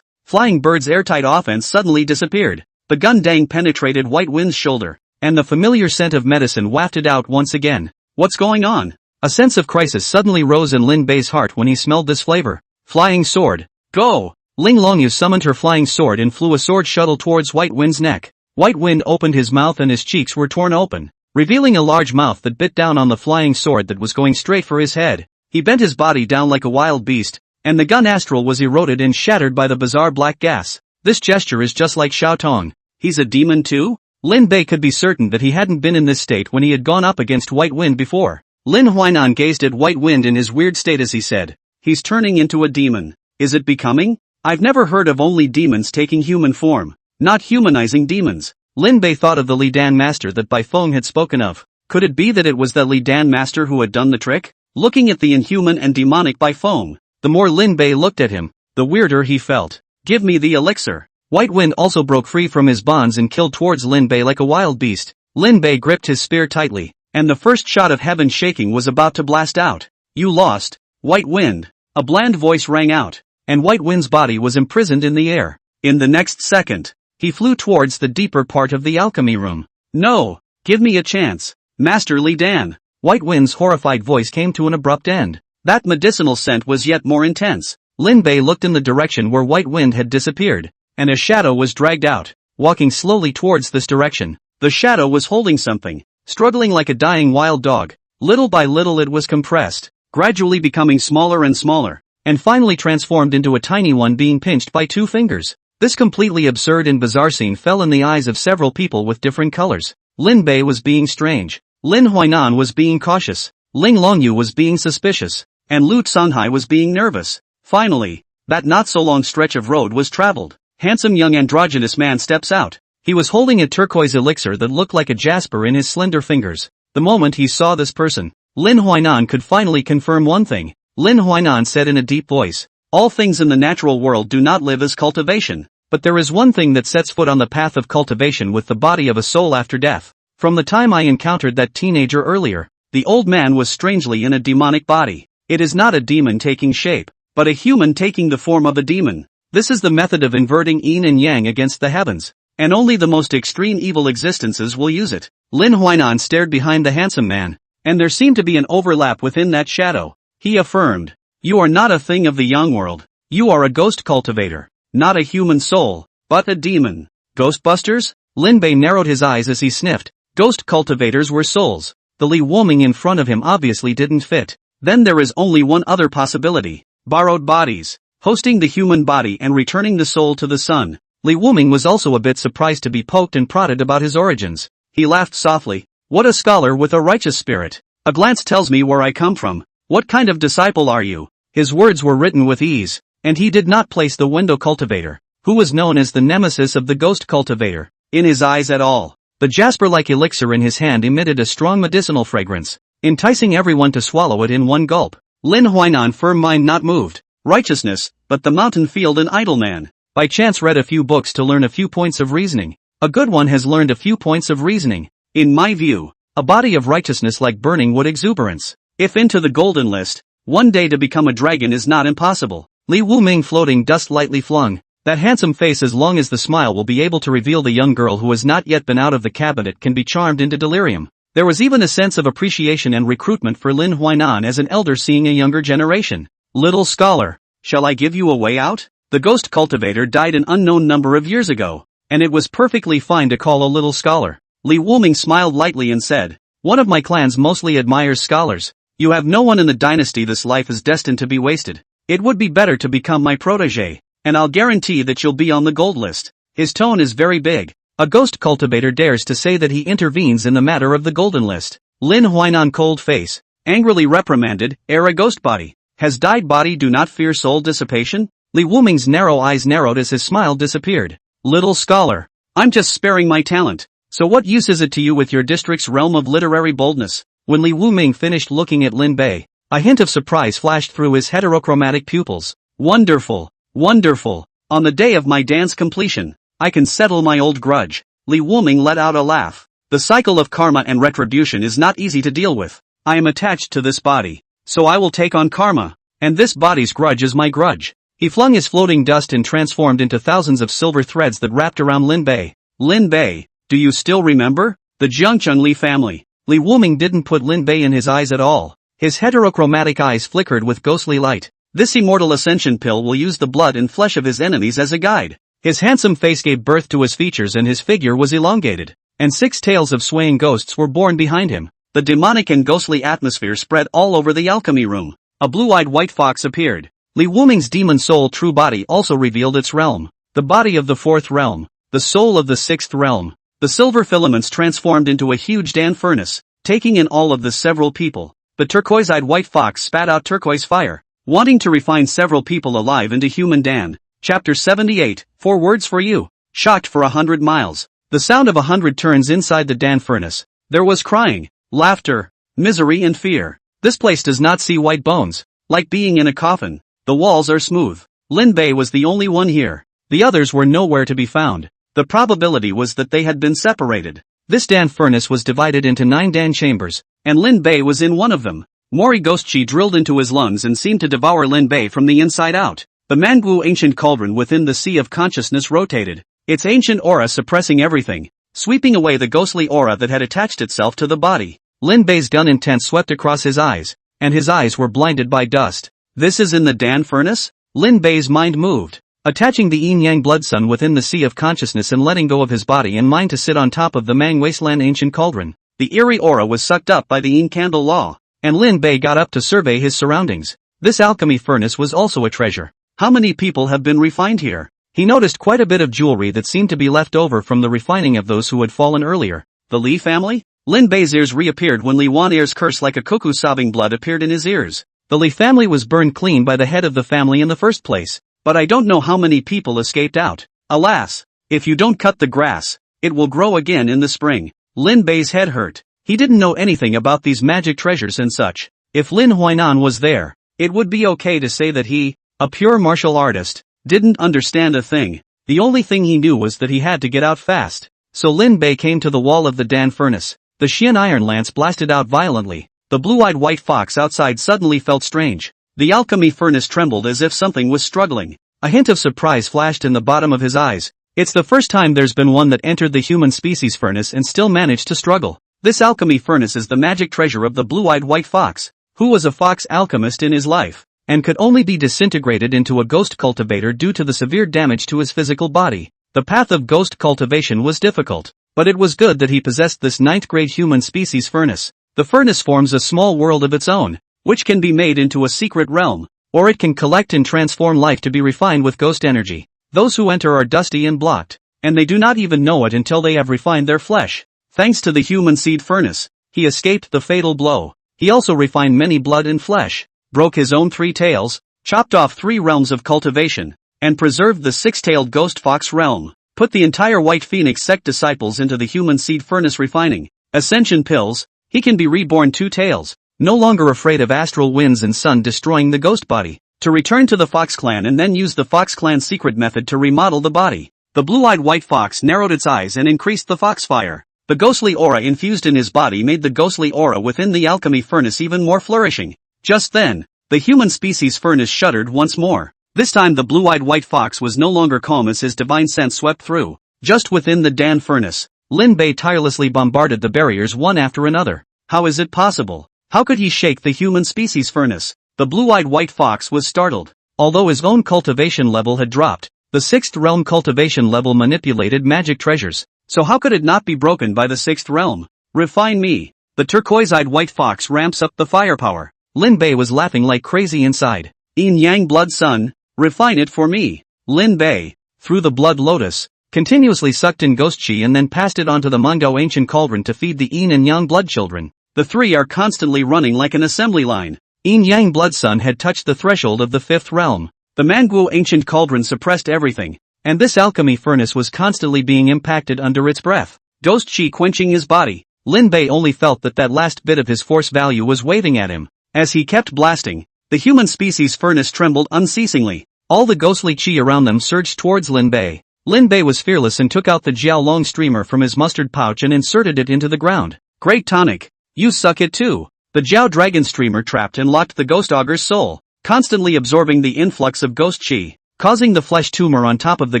Flying Bird's airtight offense suddenly disappeared. The gun dang penetrated White Wind's shoulder, and the familiar scent of medicine wafted out once again. What's going on? A sense of crisis suddenly rose in Lin Bei's heart when he smelled this flavor. Flying sword. Go! Ling Longyu summoned her flying sword and flew a sword shuttle towards White Wind's neck. White Wind opened his mouth and his cheeks were torn open, revealing a large mouth that bit down on the flying sword that was going straight for his head. He bent his body down like a wild beast, and the gun astral was eroded and shattered by the bizarre black gas. This gesture is just like Xiao Tong. He's a demon too? Lin Bei could be certain that he hadn't been in this state when he had gone up against White Wind before. Lin Huainan gazed at White Wind in his weird state as he said, "He's turning into a demon. Is it becoming? I've never heard of only demons taking human form, not humanizing demons." Lin Bei thought of the Li Dan master that Bai Feng had spoken of. Could it be that it was the Li Dan master who had done the trick? Looking at the inhuman and demonic Bai Feng, the more Lin Bei looked at him, the weirder he felt. "Give me the elixir." White Wind also broke free from his bonds and killed towards Lin Bei like a wild beast. Lin Bei gripped his spear tightly, and the first shot of heaven shaking was about to blast out. "You lost, White Wind." A bland voice rang out, and White Wind's body was imprisoned in the air. In the next second, he flew towards the deeper part of the alchemy room. "No, give me a chance, Master Li Dan." White Wind's horrified voice came to an abrupt end. That medicinal scent was yet more intense. Lin Bei looked in the direction where White Wind had disappeared, and a shadow was dragged out, walking slowly towards this direction. The shadow was holding something, struggling like a dying wild dog. Little by little it was compressed, gradually becoming smaller and smaller, and finally transformed into a tiny one being pinched by 2 fingers. This completely absurd and bizarre scene fell in the eyes of several people with different colors. Lin Bei was being strange, Lin Huainan was being cautious, Ling Longyu was being suspicious, and Lu Songhai was being nervous. Finally, that not-so-long stretch of road was traveled. Handsome young androgynous man steps out. He was holding a turquoise elixir that looked like a jasper in his slender fingers. The moment he saw this person, Lin Huainan could finally confirm one thing. Lin Huainan said in a deep voice, "All things in the natural world do not live as cultivation, but there is one thing that sets foot on the path of cultivation with the body of a soul after death. From the time I encountered that teenager earlier, the old man was strangely in a demonic body. It is not a demon taking shape, but a human taking the form of a demon. This is the method of inverting yin and yang against the heavens, and only the most extreme evil existences will use it. Lin Huainan stared behind the handsome man, and there seemed to be an overlap within that shadow. He affirmed, "You are not a thing of the young world. You are a ghost cultivator, not a human soul, but a demon." Ghostbusters? Lin Bei narrowed his eyes as he sniffed. Ghost cultivators were souls. The Li Woming in front of him obviously didn't fit. Then there is only one other possibility. Borrowed bodies. Hosting the human body and returning the soul to the sun. Li Woming was also a bit surprised to be poked and prodded about his origins. He laughed softly. "What a scholar with a righteous spirit. A glance tells me where I come from. What kind of disciple are you?" His words were written with ease, and he did not place the window cultivator, who was known as the nemesis of the ghost cultivator, in his eyes at all. The jasper-like elixir in his hand emitted a strong medicinal fragrance, enticing everyone to swallow it in one gulp. Lin Huainan, firm mind not moved. Righteousness, but the mountain field an idle man. By chance read a few books to learn a few points of reasoning. A good one has learned a few points of reasoning. In my view, a body of righteousness like burning wood exuberance. If into the golden list, one day to become a dragon is not impossible. Li Wuming floating dust lightly flung. That handsome face, as long as the smile will be able to reveal the young girl who has not yet been out of the cabinet, can be charmed into delirium. There was even a sense of appreciation and recruitment for Lin Huainan as an elder seeing a younger generation. "Little scholar, shall I give you a way out? The ghost cultivator died an unknown number of years ago, and it was perfectly fine to call a little scholar." Li Wuming smiled lightly and said, "One of my clans mostly admires scholars. You have no one in the dynasty. This life is destined to be wasted. It would be better to become my protege, and I'll guarantee that you'll be on the gold list." His tone is very big. A ghost cultivator dares to say that he intervenes in the matter of the golden list. Lin Huainan, cold face, angrily reprimanded, "Ere a ghost body has died, body do not fear soul dissipation?" Li Wuming's narrow eyes narrowed as his smile disappeared. "Little scholar, I'm just sparing my talent. So what use is it to you with your district's realm of literary boldness?" When Li Wuming finished looking at Lin Bei, a hint of surprise flashed through his heterochromatic pupils. "Wonderful, wonderful. On the day of my dance completion, I can settle my old grudge." Li Wuming let out a laugh. "The cycle of karma and retribution is not easy to deal with. I am attached to this body, so I will take on karma, and this body's grudge is my grudge." He flung his floating dust and transformed into thousands of silver threads that wrapped around Lin Bei. "Lin Bei, do you still remember? The Jiangcheng Li family." Li Wuming didn't put Lin Bei in his eyes at all. His heterochromatic eyes flickered with ghostly light. "This immortal ascension pill will use the blood and flesh of his enemies as a guide." His handsome face gave birth to his features and his figure was elongated, and 6 tails of swaying ghosts were born behind him. The demonic and ghostly atmosphere spread all over the alchemy room. A blue-eyed white fox appeared. Li Wuming's demon soul true body also revealed its realm. The body of the 4th realm, the soul of the 6th realm. The silver filaments transformed into a huge Dan furnace, taking in all of the several people. The turquoise-eyed white fox spat out turquoise fire, wanting to refine several people alive into human Dan. Chapter 78, 4 words for you. Shocked for 100 miles. The sound of 100 turns inside the Dan furnace. There was crying, laughter, misery and fear. This place does not see white bones. Like being in a coffin. The walls are smooth. Lin Bei was the only one here. The others were nowhere to be found. The probability was that they had been separated. This Dan furnace was divided into 9 Dan chambers, and Lin Bei was in one of them. Mori ghost chi drilled into his lungs and seemed to devour Lin Bei from the inside out. The manhwa ancient cauldron within the sea of consciousness rotated, its ancient aura suppressing everything, sweeping away the ghostly aura that had attached itself to the body. Lin Bei's dun intent swept across his eyes, and his eyes were blinded by dust. "This is in the Dan furnace?" Lin Bei's mind moved, attaching the yin-yang blood sun within the sea of consciousness and letting go of his body and mind to sit on top of the Mang wasteland ancient cauldron. The eerie aura was sucked up by the yin candle law, and Lin Bei got up to survey his surroundings. This alchemy furnace was also a treasure. How many people have been refined here? He noticed quite a bit of jewelry that seemed to be left over from the refining of those who had fallen earlier. The Li family? Lin Bei's ears reappeared when Li Wan'er's curse like a cuckoo sobbing blood appeared in his ears. The Li family was burned clean by the head of the family in the first place, but I don't know how many people escaped out. Alas, if you don't cut the grass, it will grow again in the spring. Lin Bei's head hurt. He didn't know anything about these magic treasures and such. If Lin Huainan was there, it would be okay to say that he, a pure martial artist, didn't understand a thing. The only thing he knew was that he had to get out fast. So Lin Bei came to the wall of the Dan furnace. The Xian iron lance blasted out violently. The blue-eyed white fox outside suddenly felt strange. The alchemy furnace trembled as if something was struggling. A hint of surprise flashed in the bottom of his eyes. It's the first time there's been one that entered the human species furnace and still managed to struggle. This alchemy furnace is the magic treasure of the blue-eyed white fox, who was a fox alchemist in his life, and could only be disintegrated into a ghost cultivator due to the severe damage to his physical body. The path of ghost cultivation was difficult, but it was good that he possessed this 9th-grade human species furnace. The furnace forms a small world of its own, which can be made into a secret realm, or it can collect and transform life to be refined with ghost energy. Those who enter are dusty and blocked, and they do not even know it until they have refined their flesh. Thanks to the human seed furnace, he escaped the fatal blow. He also refined many blood and flesh, broke his own 3 tails, chopped off 3 realms of cultivation, and preserved the 6-tailed ghost fox realm. Put the entire White Phoenix sect disciples into the human seed furnace refining ascension pills. He can be reborn 2 tails, no longer afraid of astral winds and sun destroying the ghost body, to return to the Fox Clan and then use the Fox Clan secret method to remodel the body. The blue-eyed white fox narrowed its eyes and increased the foxfire. The ghostly aura infused in his body made the ghostly aura within the alchemy furnace even more flourishing. Just then, the human species furnace shuddered once more. This time the blue-eyed white fox was no longer calm as his divine sense swept through. Just within the Dan furnace, Lin Bei tirelessly bombarded the barriers one after another. How is it possible? How could he shake the human species furnace? The blue-eyed white fox was startled. Although his own cultivation level had dropped, the 6th realm cultivation level manipulated magic treasures. So how could it not be broken by the 6th realm? Refine me. The turquoise-eyed white fox ramps up the firepower. Lin Bei was laughing like crazy inside. Yin Yang Blood Sun, refine it for me. Lin Bei, through the blood lotus, continuously sucked in ghost chi and then passed it onto the manga ancient cauldron to feed the Yin and Yang blood children. The 3 are constantly running like an assembly line. Yin Yang Blood Sun had touched the threshold of the 5th realm. The manhwa ancient cauldron suppressed everything, and this alchemy furnace was constantly being impacted under its breath. Ghost chi quenching his body. Lin Bei only felt that last bit of his force value was waving at him. As he kept blasting, the human species furnace trembled unceasingly. All the ghostly chi around them surged towards Lin Bei. Lin Bei was fearless and took out the Jiao Long streamer from his mustard pouch and inserted it into the ground. Great tonic. You suck it too. The Jiao Dragon streamer trapped and locked the ghost auger's soul, constantly absorbing the influx of ghost chi, causing the flesh tumor on top of the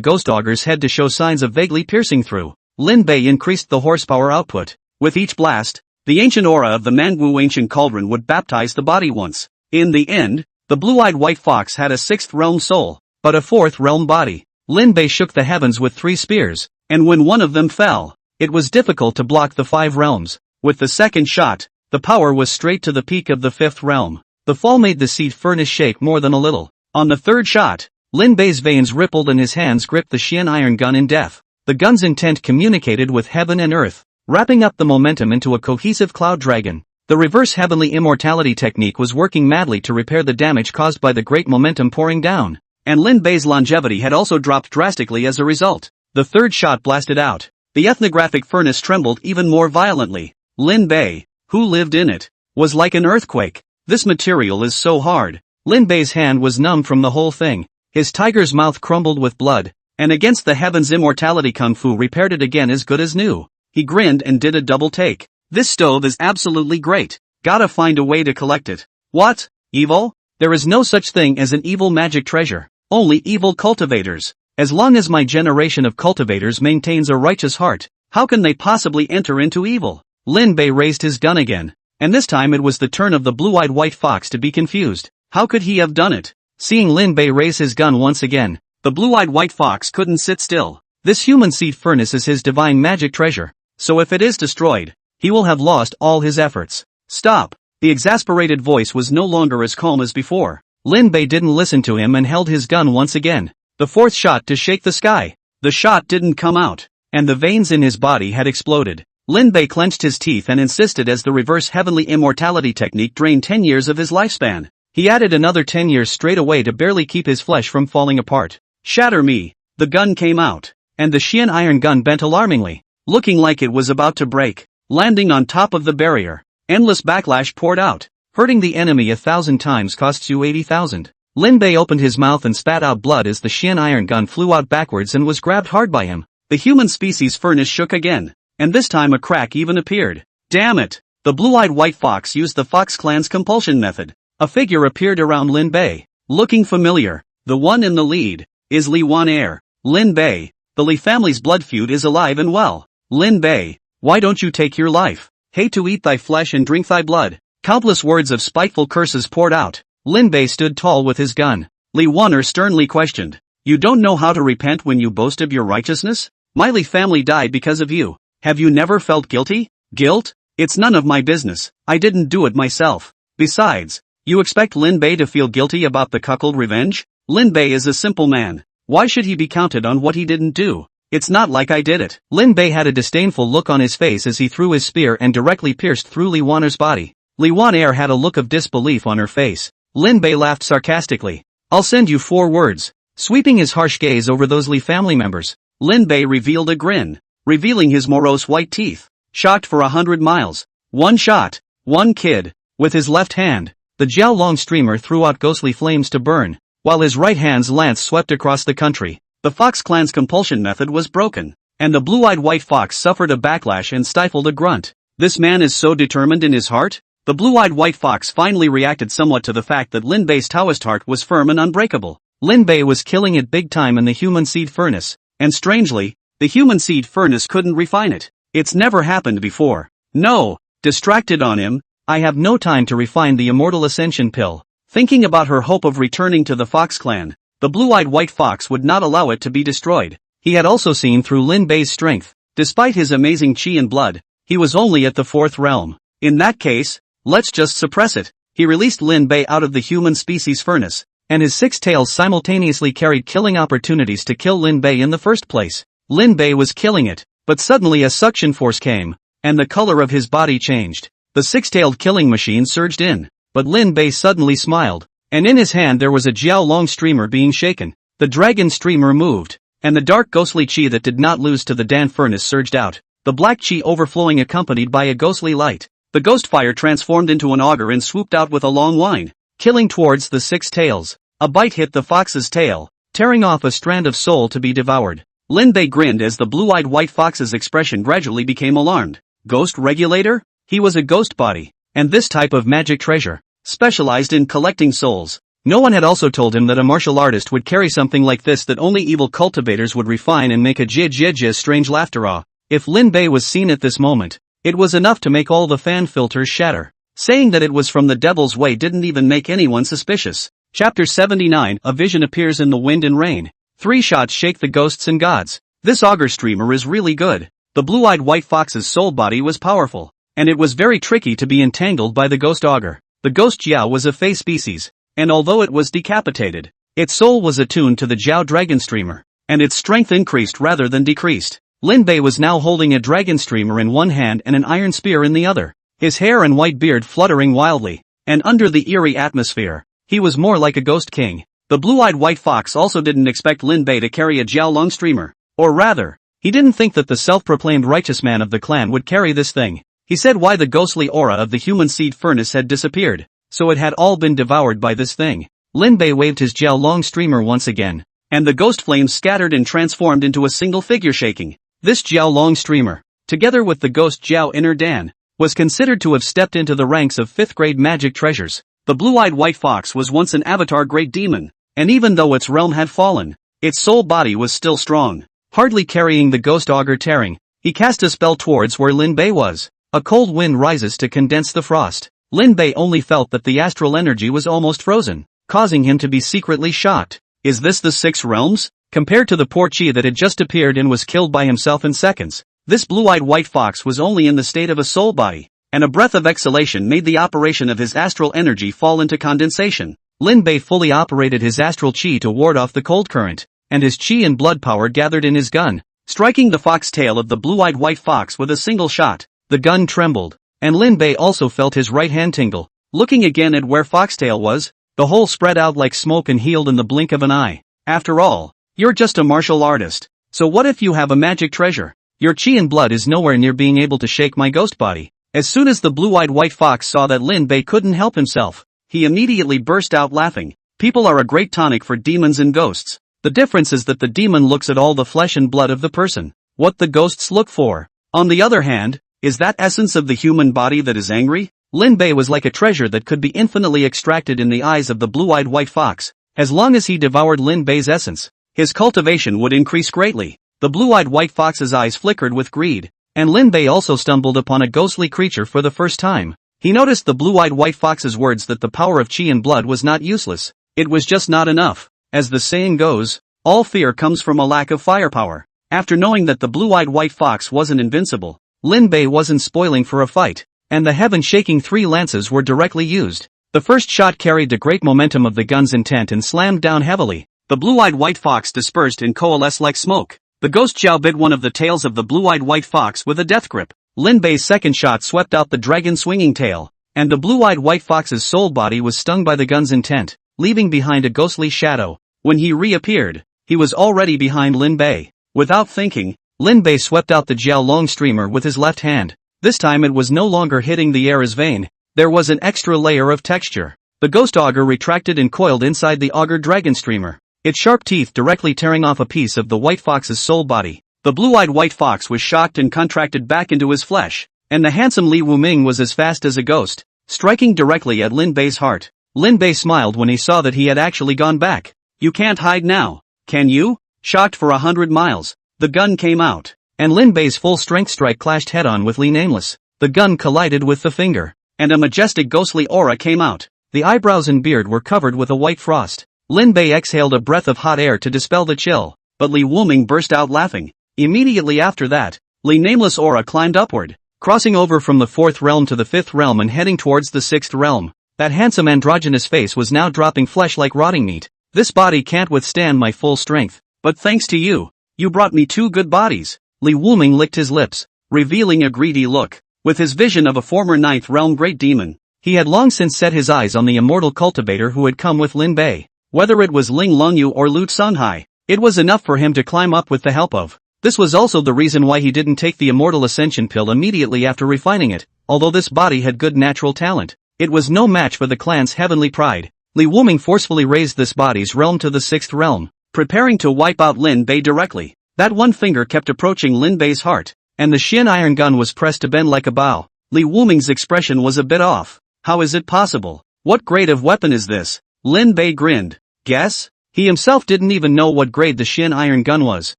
ghost auger's head to show signs of vaguely piercing through. Lin Bei increased the horsepower output. With each blast, the ancient aura of the manhwa ancient cauldron would baptize the body once. In the end, the blue-eyed white fox had a 6th realm soul, but a 4th realm body. Lin Bei shook the heavens with 3 spears, and when one of them fell, it was difficult to block the 5 realms. With the second shot, the power was straight to the peak of the 5th realm. The fall made the seed furnace shake more than a little. On the 3rd shot, Lin Bei's veins rippled and his hands gripped the Xian iron gun in death. The gun's intent communicated with heaven and earth, wrapping up the momentum into a cohesive cloud dragon. The reverse heavenly immortality technique was working madly to repair the damage caused by the great momentum pouring down, and Lin Bei's longevity had also dropped drastically as a result. The 3rd shot blasted out. The ethnographic furnace trembled even more violently. Lin Bei, who lived in it, was like an earthquake. This material is so hard. Lin Bei's hand was numb from the whole thing. His tiger's mouth crumbled with blood, and against the heavens immortality kung fu repaired it again as good as new. He grinned and did a double take. This stove is absolutely great. Gotta find a way to collect it. What? Evil? There is no such thing as an evil magic treasure. Only evil cultivators. As long as my generation of cultivators maintains a righteous heart, how can they possibly enter into evil? Lin Bei raised his gun again, and this time it was the turn of the blue-eyed white fox to be confused. How could he have done it? Seeing Lin Bei raise his gun once again, the blue-eyed white fox couldn't sit still. This human seed furnace is his divine magic treasure, so if it is destroyed, he will have lost all his efforts. Stop! The exasperated voice was no longer as calm as before. Lin Bei didn't listen to him and held his gun once again. The 4th shot to shake the sky. The shot didn't come out, and the veins in his body had exploded. Lin Bei clenched his teeth and insisted as the reverse heavenly immortality technique drained 10 years of his lifespan. He added another 10 years straight away to barely keep his flesh from falling apart. Shatter me! The gun came out, and the Xian iron gun bent alarmingly, looking like it was about to break. Landing on top of the barrier, endless backlash poured out. Hurting the enemy 1,000 times costs you 80,000. Lin Bei opened his mouth and spat out blood as the Xian iron gun flew out backwards and was grabbed hard by him. the human species furnace shook again, and this time a crack even appeared. Damn it! The blue-eyed white fox used the Fox clan's compulsion method. A figure appeared around Lin Bei, looking familiar. The one in the lead is Li Wan-er. Lin Bei, the Li family's blood feud is alive and well. Lin Bei, why don't you take your life? Hate to eat thy flesh and drink thy blood. Countless words of spiteful curses poured out. Lin Bei stood tall with his gun. Li Wan-er sternly questioned. You don't know how to repent when you boast of your righteousness? My Li family died because of you. Have you never felt guilty? Guilt? It's none of my business. I didn't do it myself. Besides, you expect Lin Bei to feel guilty about the cuckold revenge? Lin Bei is a simple man. Why should he be counted on what he didn't do? It's not like I did it. Lin Bei had a disdainful look on his face as he threw his spear and directly pierced through Li Wan-er's body. Li Wan-er had a look of disbelief on her face. Lin Bei laughed sarcastically. I'll send you 4 words. Sweeping his harsh gaze over those Li family members, Lin Bei revealed a grin, revealing his morose white teeth. Shocked for 100 miles. One shot. One kid. With his left hand, the Jiao Long streamer threw out ghostly flames to burn, while his right hand's lance swept across the country. The Fox clan's compulsion method was broken, and the blue-eyed white fox suffered a backlash and stifled a grunt. This man is so determined in his heart? The blue-eyed white fox finally reacted somewhat to the fact that Lin Bei's Taoist heart was firm and unbreakable. Lin Bei was killing it big time in the human seed furnace, and strangely, the human seed furnace couldn't refine it. It's never happened before. No, distracted on him, I have no time to refine the immortal ascension pill. Thinking about her hope of returning to the Fox clan, the blue-eyed white fox would not allow it to be destroyed. He had also seen through Lin Bei's strength. Despite his amazing chi and blood, he was only at the 4th realm. In that case, let's just suppress it. He released Lin Bei out of the human species furnace, and his 6 tails simultaneously carried killing opportunities to kill Lin Bei in the first place. Lin Bei was killing it, but suddenly a suction force came, and the color of his body changed. The 6-tailed killing machine surged in, but Lin Bei suddenly smiled, and in his hand there was a Jiao Long streamer being shaken. The dragon streamer moved, and the dark ghostly chi that did not lose to the Dan furnace surged out, the black chi overflowing accompanied by a ghostly light. The ghost fire transformed into an auger and swooped out with a long whine, killing towards the 6 tails. A bite hit the fox's tail, tearing off a strand of soul to be devoured. Lin Bei grinned as the blue-eyed white fox's expression gradually became alarmed. Ghost regulator? He was a ghost body, and this type of magic treasure, specialized in collecting souls. No one had also told him that a martial artist would carry something like this that only evil cultivators would refine and make a jizz strange laughter. If Lin Bei was seen at this moment, it was enough to make all the fan filters shatter. Saying that it was from the devil's way didn't even make anyone suspicious. Chapter 79. A vision appears in the wind and rain. 3 shots shake the ghosts and gods. This auger streamer is really good. The blue-eyed white fox's soul body was powerful, and it was very tricky to be entangled by the ghost auger. The ghost Jiao was a Fey species, and although it was decapitated, its soul was attuned to the Jiao dragon streamer, and its strength increased rather than decreased. Lin Bei was now holding a dragon streamer in one hand and an iron spear in the other, his hair and white beard fluttering wildly, and under the eerie atmosphere, he was more like a ghost king. The blue-eyed white fox also didn't expect Lin Bei to carry a Jiao Long streamer, or rather, he didn't think that the self-proclaimed righteous man of the clan would carry this thing. He said why the ghostly aura of the human seed furnace had disappeared, so it had all been devoured by this thing. Lin Bei waved his Jiao Long streamer once again, and the ghost flames scattered and transformed into a single figure shaking. This Jiao Long streamer, together with the ghost Jiao Inner Dan, was considered to have stepped into the ranks of 5th grade magic treasures. The blue-eyed white fox was once an avatar great demon, and even though its realm had fallen, its soul body was still strong. Hardly carrying the ghost auger tearing, he cast a spell towards where Lin Bei was. A cold wind rises to condense the frost. Lin Bei only felt that the astral energy was almost frozen, causing him to be secretly shocked. Is this the 6 realms? Compared to the poor chi that had just appeared and was killed by himself in seconds, this blue-eyed white fox was only in the state of a soul body, and a breath of exhalation made the operation of his astral energy fall into condensation. Lin Bei fully operated his astral chi to ward off the cold current, and his chi and blood power gathered in his gun, striking the fox tail of the blue-eyed white fox with a single shot. The gun trembled, and Lin Bei also felt his right hand tingle. Looking again at where Foxtail was, the hole spread out like smoke and healed in the blink of an eye. After all, you're just a martial artist, so what if you have a magic treasure? Your chi and blood is nowhere near being able to shake my ghost body. As soon as the blue-eyed white fox saw that Lin Bei couldn't help himself, he immediately burst out laughing. People are a great tonic for demons and ghosts. The difference is that the demon looks at all the flesh and blood of the person. what the ghosts look for. On the other hand, is that essence of the human body that is angry? Lin Bei was like a treasure that could be infinitely extracted in the eyes of the blue-eyed white fox. As long as he devoured Lin Bei's essence, his cultivation would increase greatly. The blue-eyed white fox's eyes flickered with greed, and Lin Bei also stumbled upon a ghostly creature for the first time. He noticed the blue-eyed white fox's words that the power of qi and blood was not useless. It was just not enough. As the saying goes, all fear comes from a lack of firepower. After knowing that the blue-eyed white fox wasn't invincible, Lin Bei wasn't spoiling for a fight, and the heaven-shaking 3 lances were directly used. The first shot carried the great momentum of the gun's intent and slammed down heavily. The blue-eyed white fox dispersed and coalesced like smoke. The ghost Xiao bit one of the tails of the blue-eyed white fox with a death grip. Lin Bei's second shot swept out the dragon's swinging tail, and the blue-eyed white fox's soul body was stung by the gun's intent, leaving behind a ghostly shadow. When he reappeared, he was already behind Lin Bei. Without thinking, Lin Bei swept out the Jiao Long streamer with his left hand. This time it was no longer hitting the air as vain. There was an extra layer of texture. The ghost auger retracted and coiled inside the auger dragon streamer, its sharp teeth directly tearing off a piece of the white fox's soul body. The blue-eyed white fox was shocked and contracted back into his flesh, and the handsome Li Wuming was as fast as a ghost, striking directly at Lin Bei's heart. Lin Bei smiled when he saw that he had actually gone back. You can't hide now, can you? Shocked for 100 miles, the gun came out, and Lin Bei's full-strength strike clashed head-on with Li Nameless. The gun collided with the finger, and a majestic ghostly aura came out. The eyebrows and beard were covered with a white frost. Lin Bei exhaled a breath of hot air to dispel the chill, but Li Wuming burst out laughing. Immediately after that, Li Nameless aura climbed upward, crossing over from the 4th realm to the 5th realm and heading towards the 6th realm. That handsome androgynous face was now dropping flesh like rotting meat. This body can't withstand my full strength, but thanks to you, you brought me 2 good bodies. Li Wuming licked his lips, revealing a greedy look. With his vision of a former 9th realm great demon, he had long since set his eyes on the immortal cultivator who had come with Lin Bei. Whether it was Ling Longyu or Lu Sunhai, it was enough for him to climb up with the help of. This was also the reason why he didn't take the immortal ascension pill immediately after refining it. Although this body had good natural talent, it was no match for the clan's heavenly pride. Li Wuming forcefully raised this body's realm to the 6th realm, preparing to wipe out Lin Bei directly. That one finger kept approaching Lin Bei's heart, and the Xin iron gun was pressed to bend like a bow. Li Wuming's expression was a bit off. How is it possible? What grade of weapon is this? Lin Bei grinned. Guess? He himself didn't even know what grade the Xin iron gun was.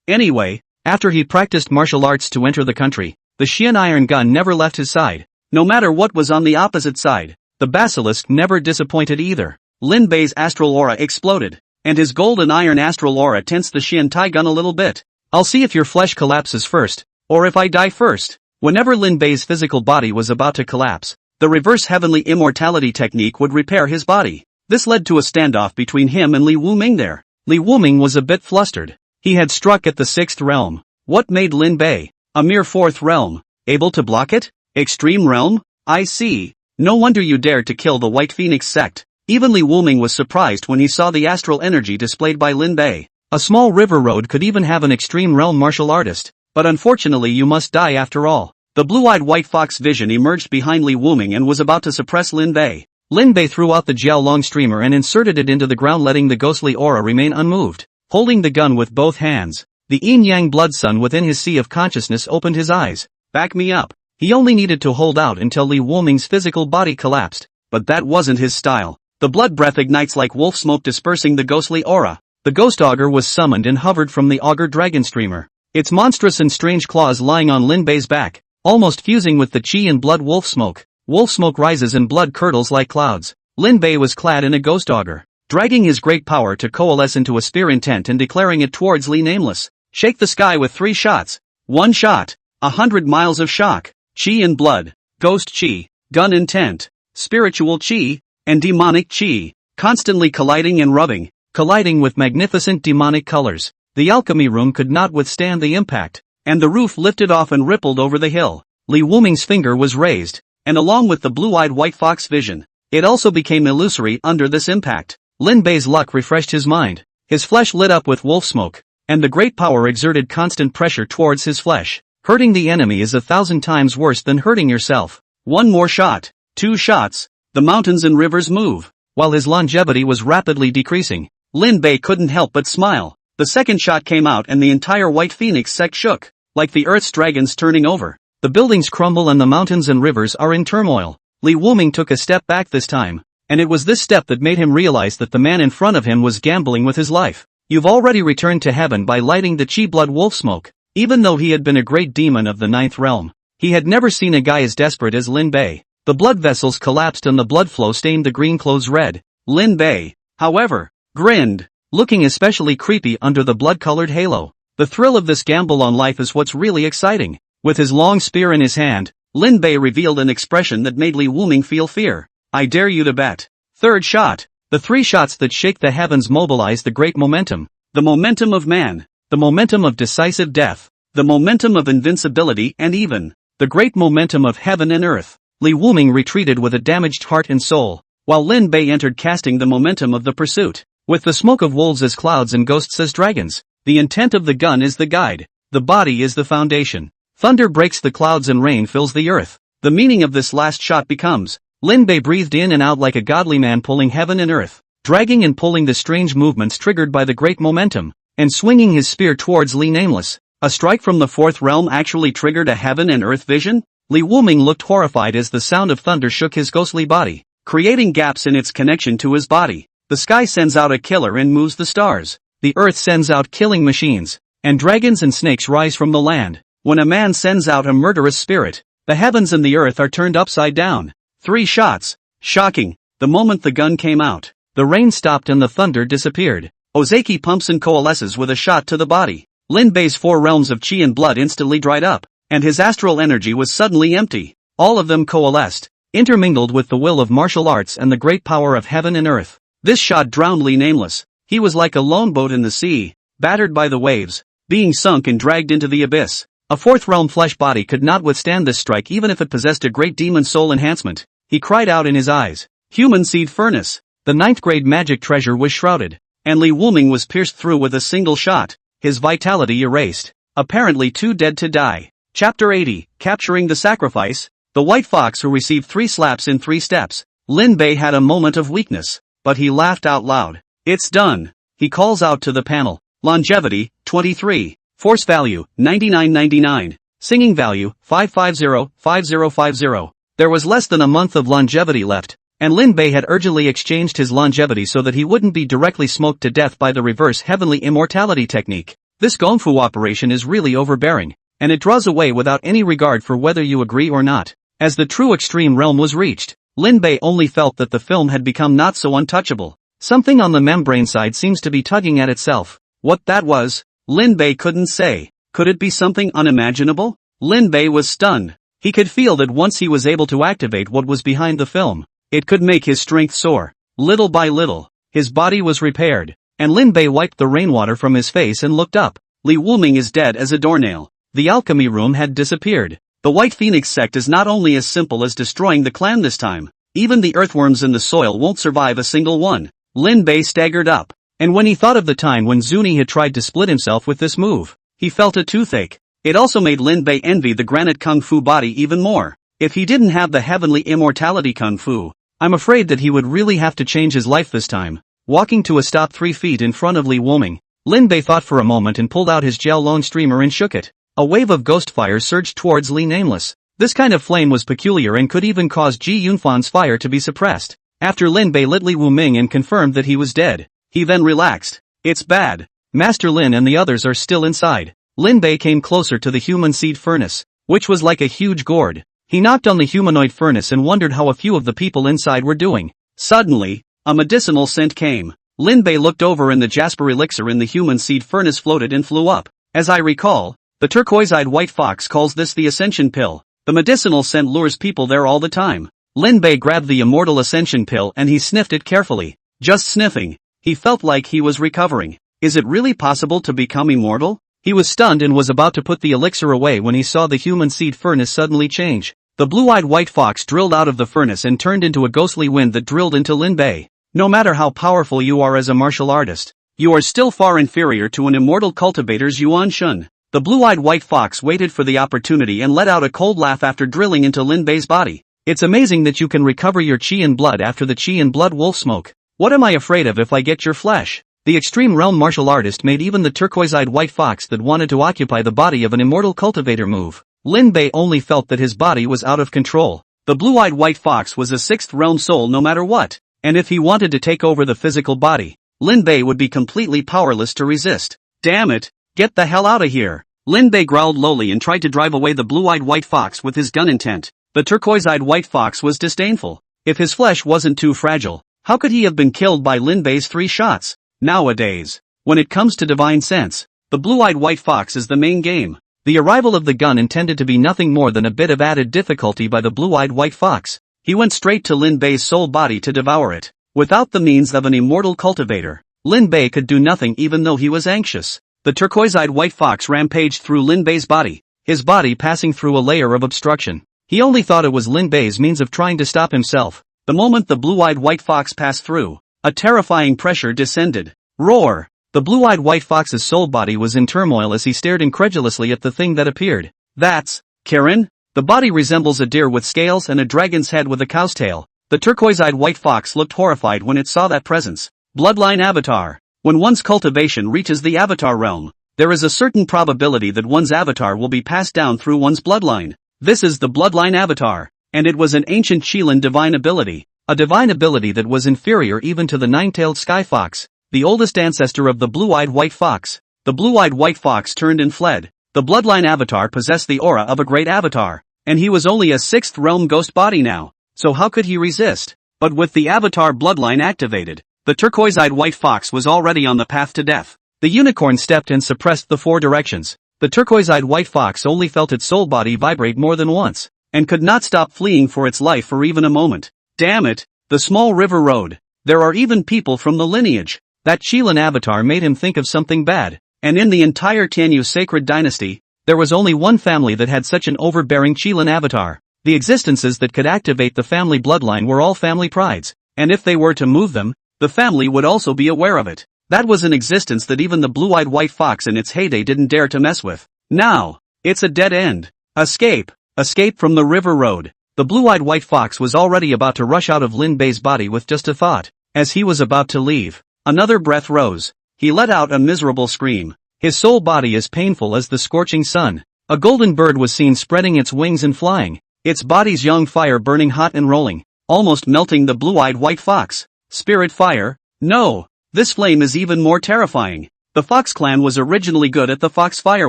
Anyway, after he practiced martial arts to enter the country, the Xin iron gun never left his side. No matter what was on the opposite side, the basilisk never disappointed either. Lin Bei's astral aura exploded, and his golden iron astral aura tensed the Xian Tai gun a little bit. I'll see if your flesh collapses first, or if I die first. Whenever Lin Bei's physical body was about to collapse, the reverse heavenly immortality technique would repair his body. This led to a standoff between him and Li Wuming there. Li Wuming was a bit flustered. He had struck at the 6th realm. What made Lin Bei, a mere 4th realm, able to block it? Extreme realm? I see. No wonder you dared to kill the White Phoenix sect. Even Li Wuming was surprised when he saw the astral energy displayed by Lin Bei. A small river road could even have an extreme realm martial artist, but unfortunately you must die after all. The blue-eyed white fox vision emerged behind Li Wuming and was about to suppress Lin Bei. Lin Bei threw out the Jiao Long streamer and inserted it into the ground, letting the ghostly aura remain unmoved. Holding the gun with both hands, the yin-yang blood sun within his sea of consciousness opened his eyes. Back me up. He only needed to hold out until Li Wuming's physical body collapsed, but that wasn't his style. The blood breath ignites like wolf smoke, dispersing the ghostly aura. The ghost auger was summoned and hovered from the auger dragon streamer, its monstrous and strange claws lying on Lin Bei's back, almost fusing with the chi and blood wolf smoke. Wolf smoke rises and blood curdles like clouds. Lin Bei was clad in a ghost auger, dragging his great power to coalesce into a spear intent and declaring it towards Li Nameless. Shake the sky with 3 shots. 1 shot. 100 miles of shock. Chi and blood, ghost chi, gun intent, spiritual chi, and demonic chi, constantly colliding and rubbing, colliding with magnificent demonic colors. The alchemy room could not withstand the impact, and the roof lifted off and rippled over the hill. Li Wuming's finger was raised, and along with the blue-eyed white fox vision, it also became illusory under this impact. Lin Bei's luck refreshed his mind. His flesh lit up with wolf smoke, and the great power exerted constant pressure towards his flesh. Hurting the enemy is 1,000 times worse than hurting yourself. 1 more shot. 2 shots. The mountains and rivers move. While his longevity was rapidly decreasing, Lin Bei couldn't help but smile. The second shot came out and the entire White Phoenix sect shook. like the Earth's dragons turning over. The buildings crumble and the mountains and rivers are in turmoil. Li Wuming took a step back this time, and it was this step that made him realize that the man in front of him was gambling with his life. You've already returned to heaven by lighting the Chi blood wolf smoke. Even though he had been a great demon of the ninth realm, he had never seen a guy as desperate as Lin Bei. The blood vessels collapsed and the blood flow stained the green clothes red. Lin Bei, however, grinned, looking especially creepy under the blood-colored halo. The thrill of this gamble on life is what's really exciting. With his long spear in his hand, Lin Bei revealed an expression that made Li Wuming feel fear. I dare you to bet. Third shot. The three shots that shake the heavens mobilize the great momentum. The momentum of man. The momentum of decisive death. The momentum of invincibility and even the great momentum of heaven and earth. Li Wuming retreated with a damaged heart and soul, while Lin Bei entered casting the momentum of the pursuit. With the smoke of wolves as clouds and ghosts as dragons, the intent of the gun is the guide. The body is the foundation. Thunder breaks the clouds and rain fills the earth. The meaning of this last shot becomes, Lin Bei breathed in and out like a godly man pulling heaven and earth, dragging and pulling the strange movements triggered by the great momentum, and swinging his spear towards Li Nameless. A strike from the fourth realm actually triggered a heaven and earth vision? Li Wuming looked horrified as the sound of thunder shook his ghostly body, creating gaps in its connection to his body. The sky sends out a killer and moves the stars. The earth sends out killing machines, and dragons and snakes rise from the land. When a man sends out a murderous spirit, the heavens and the earth are turned upside down. 3 shots. Shocking. The moment the gun came out, the rain stopped and the thunder disappeared. Ozeki pumps and coalesces with a shot to the body. Lin Bei's 4 realms of chi and blood instantly dried up, and his astral energy was suddenly empty. All of them coalesced, intermingled with the will of martial arts and the great power of heaven and earth. This shot drowned Li Nameless. He was like a lone boat in the sea, battered by the waves, being sunk and dragged into the abyss. A 4th realm flesh body could not withstand this strike even if it possessed a great demon soul enhancement. He cried out in his eyes, "Human seed furnace!" The 9th grade magic treasure was shrouded, and Li Wuming was pierced through with a single shot, his vitality erased, apparently too dead to die. Chapter 80, Capturing the Sacrifice. The white fox who received 3 slaps in 3 steps. Lin Bei had a moment of weakness, but he laughed out loud. It's done. He calls out to the panel. Longevity, 23. Force value, 9999. Singing value, 550-5050. There was less than a month of longevity left, and Lin Bei had urgently exchanged his longevity so that he wouldn't be directly smoked to death by the reverse heavenly immortality technique. This Gongfu operation is really overbearing, and it draws away without any regard for whether you agree or not. As the true extreme realm was reached, Lin Bei only felt that the film had become not so untouchable. Something on the membrane side seems to be tugging at itself. What that was, Lin Bei couldn't say. Could it be something unimaginable? Lin Bei was stunned. He could feel that once he was able to activate what was behind the film, it could make his strength soar. Little by little, his body was repaired, and Lin Bei wiped the rainwater from his face and looked up. Li Wuming is dead as a doornail. The alchemy room had disappeared. The White Phoenix sect is not only as simple as destroying the clan this time, even the earthworms in the soil won't survive a single one. Lin Bei staggered up, and when he thought of the time when Zuni had tried to split himself with this move, he felt a toothache. It also made Lin Bei envy the granite kung fu body even more. If he didn't have the heavenly immortality kung fu, I'm afraid that he would really have to change his life this time. Walking to a stop 3 feet in front of Li Wuming, Lin Bei thought for a moment and pulled out his gel lone streamer and shook it. A wave of ghost fire surged towards Li Nameless. This kind of flame was peculiar and could even cause Ji Yunfan's fire to be suppressed. After Lin Bei lit Li Wuming and confirmed that he was dead, he then relaxed. It's bad. Master Lin and the others are still inside. Lin Bei came closer to the human seed furnace, which was like a huge gourd. He knocked on the humanoid furnace and wondered how a few of the people inside were doing. Suddenly, a medicinal scent came. Lin Bei looked over and the jasper elixir in the human seed furnace floated and flew up. As I recall, the turquoise-eyed white fox calls this the ascension pill. The medicinal scent lures people there all the time. Lin Bei grabbed the immortal ascension pill and he sniffed it carefully. Just sniffing, he felt like he was recovering. Is it really possible to become immortal? He was stunned and was about to put the elixir away when he saw the human seed furnace suddenly change. The blue-eyed white fox drilled out of the furnace and turned into a ghostly wind that drilled into Lin Bei. No matter how powerful you are as a martial artist, you are still far inferior to an immortal cultivator's Yuan Shun. The blue-eyed white fox waited for the opportunity and let out a cold laugh after drilling into Lin Bei's body. It's amazing that you can recover your chi and blood after the chi and blood wolf smoke. What am I afraid of if I get your flesh? The extreme realm martial artist made even the turquoise-eyed white fox that wanted to occupy the body of an immortal cultivator move. Lin Bei only felt that his body was out of control. The blue-eyed white fox was a sixth realm soul no matter what, and if he wanted to take over the physical body, Lin Bei would be completely powerless to resist. Damn it, get the hell out of here. Lin Bei growled lowly and tried to drive away the blue-eyed white fox with his gun intent. The turquoise-eyed white fox was disdainful. If his flesh wasn't too fragile, how could he have been killed by Lin Bei's 3 shots? Nowadays, when it comes to divine sense, the blue-eyed white fox is the main game. The arrival of the gun intended to be nothing more than a bit of added difficulty by the blue-eyed white fox. He went straight to Lin Bei's soul body to devour it. Without the means of an immortal cultivator, Lin Bei could do nothing even though he was anxious. The turquoise-eyed white fox rampaged through Lin Bei's body, his body passing through a layer of obstruction. He only thought it was Lin Bei's means of trying to stop himself. The moment the blue-eyed white fox passed through, a terrifying pressure descended. Roar! The blue-eyed white fox's soul body was in turmoil as he stared incredulously at the thing that appeared. That's Karen? The body resembles a deer with scales and a dragon's head with a cow's tail. The turquoise-eyed white fox looked horrified when it saw that presence. Bloodline avatar. When one's cultivation reaches the avatar realm, there is a certain probability that one's avatar will be passed down through one's bloodline. This is the bloodline avatar, and it was an ancient Qilin divine ability, a divine ability that was inferior even to the nine-tailed sky fox, the oldest ancestor of the blue-eyed white fox. The blue-eyed white fox turned and fled. The bloodline avatar possessed the aura of a great avatar, and he was only a 6th realm ghost body now, so how could he resist? But with the avatar bloodline activated, the turquoise-eyed white fox was already on the path to death. The unicorn stepped and suppressed the 4 directions. The turquoise-eyed white fox only felt its soul body vibrate more than once, and could not stop fleeing for its life for even a moment. Damn it, the small river road. There are even people from the lineage. That Qilin avatar made him think of something bad, and in the entire Tianyu sacred dynasty, there was only one family that had such an overbearing Qilin avatar. The existences that could activate the family bloodline were all family prides, and if they were to move them, the family would also be aware of it. That was an existence that even the blue-eyed white fox in its heyday didn't dare to mess with. Now, it's a dead end. Escape! Escape from the river road. The blue-eyed white fox was already about to rush out of Lin Bei's body with just a thought. As he was about to leave, another breath rose. He let out a miserable scream. His soul body as painful as the scorching sun. A golden bird was seen spreading its wings and flying, its body's young fire burning hot and rolling, almost melting the blue-eyed white fox. Spirit fire? No! This flame is even more terrifying. The Fox clan was originally good at the fox fire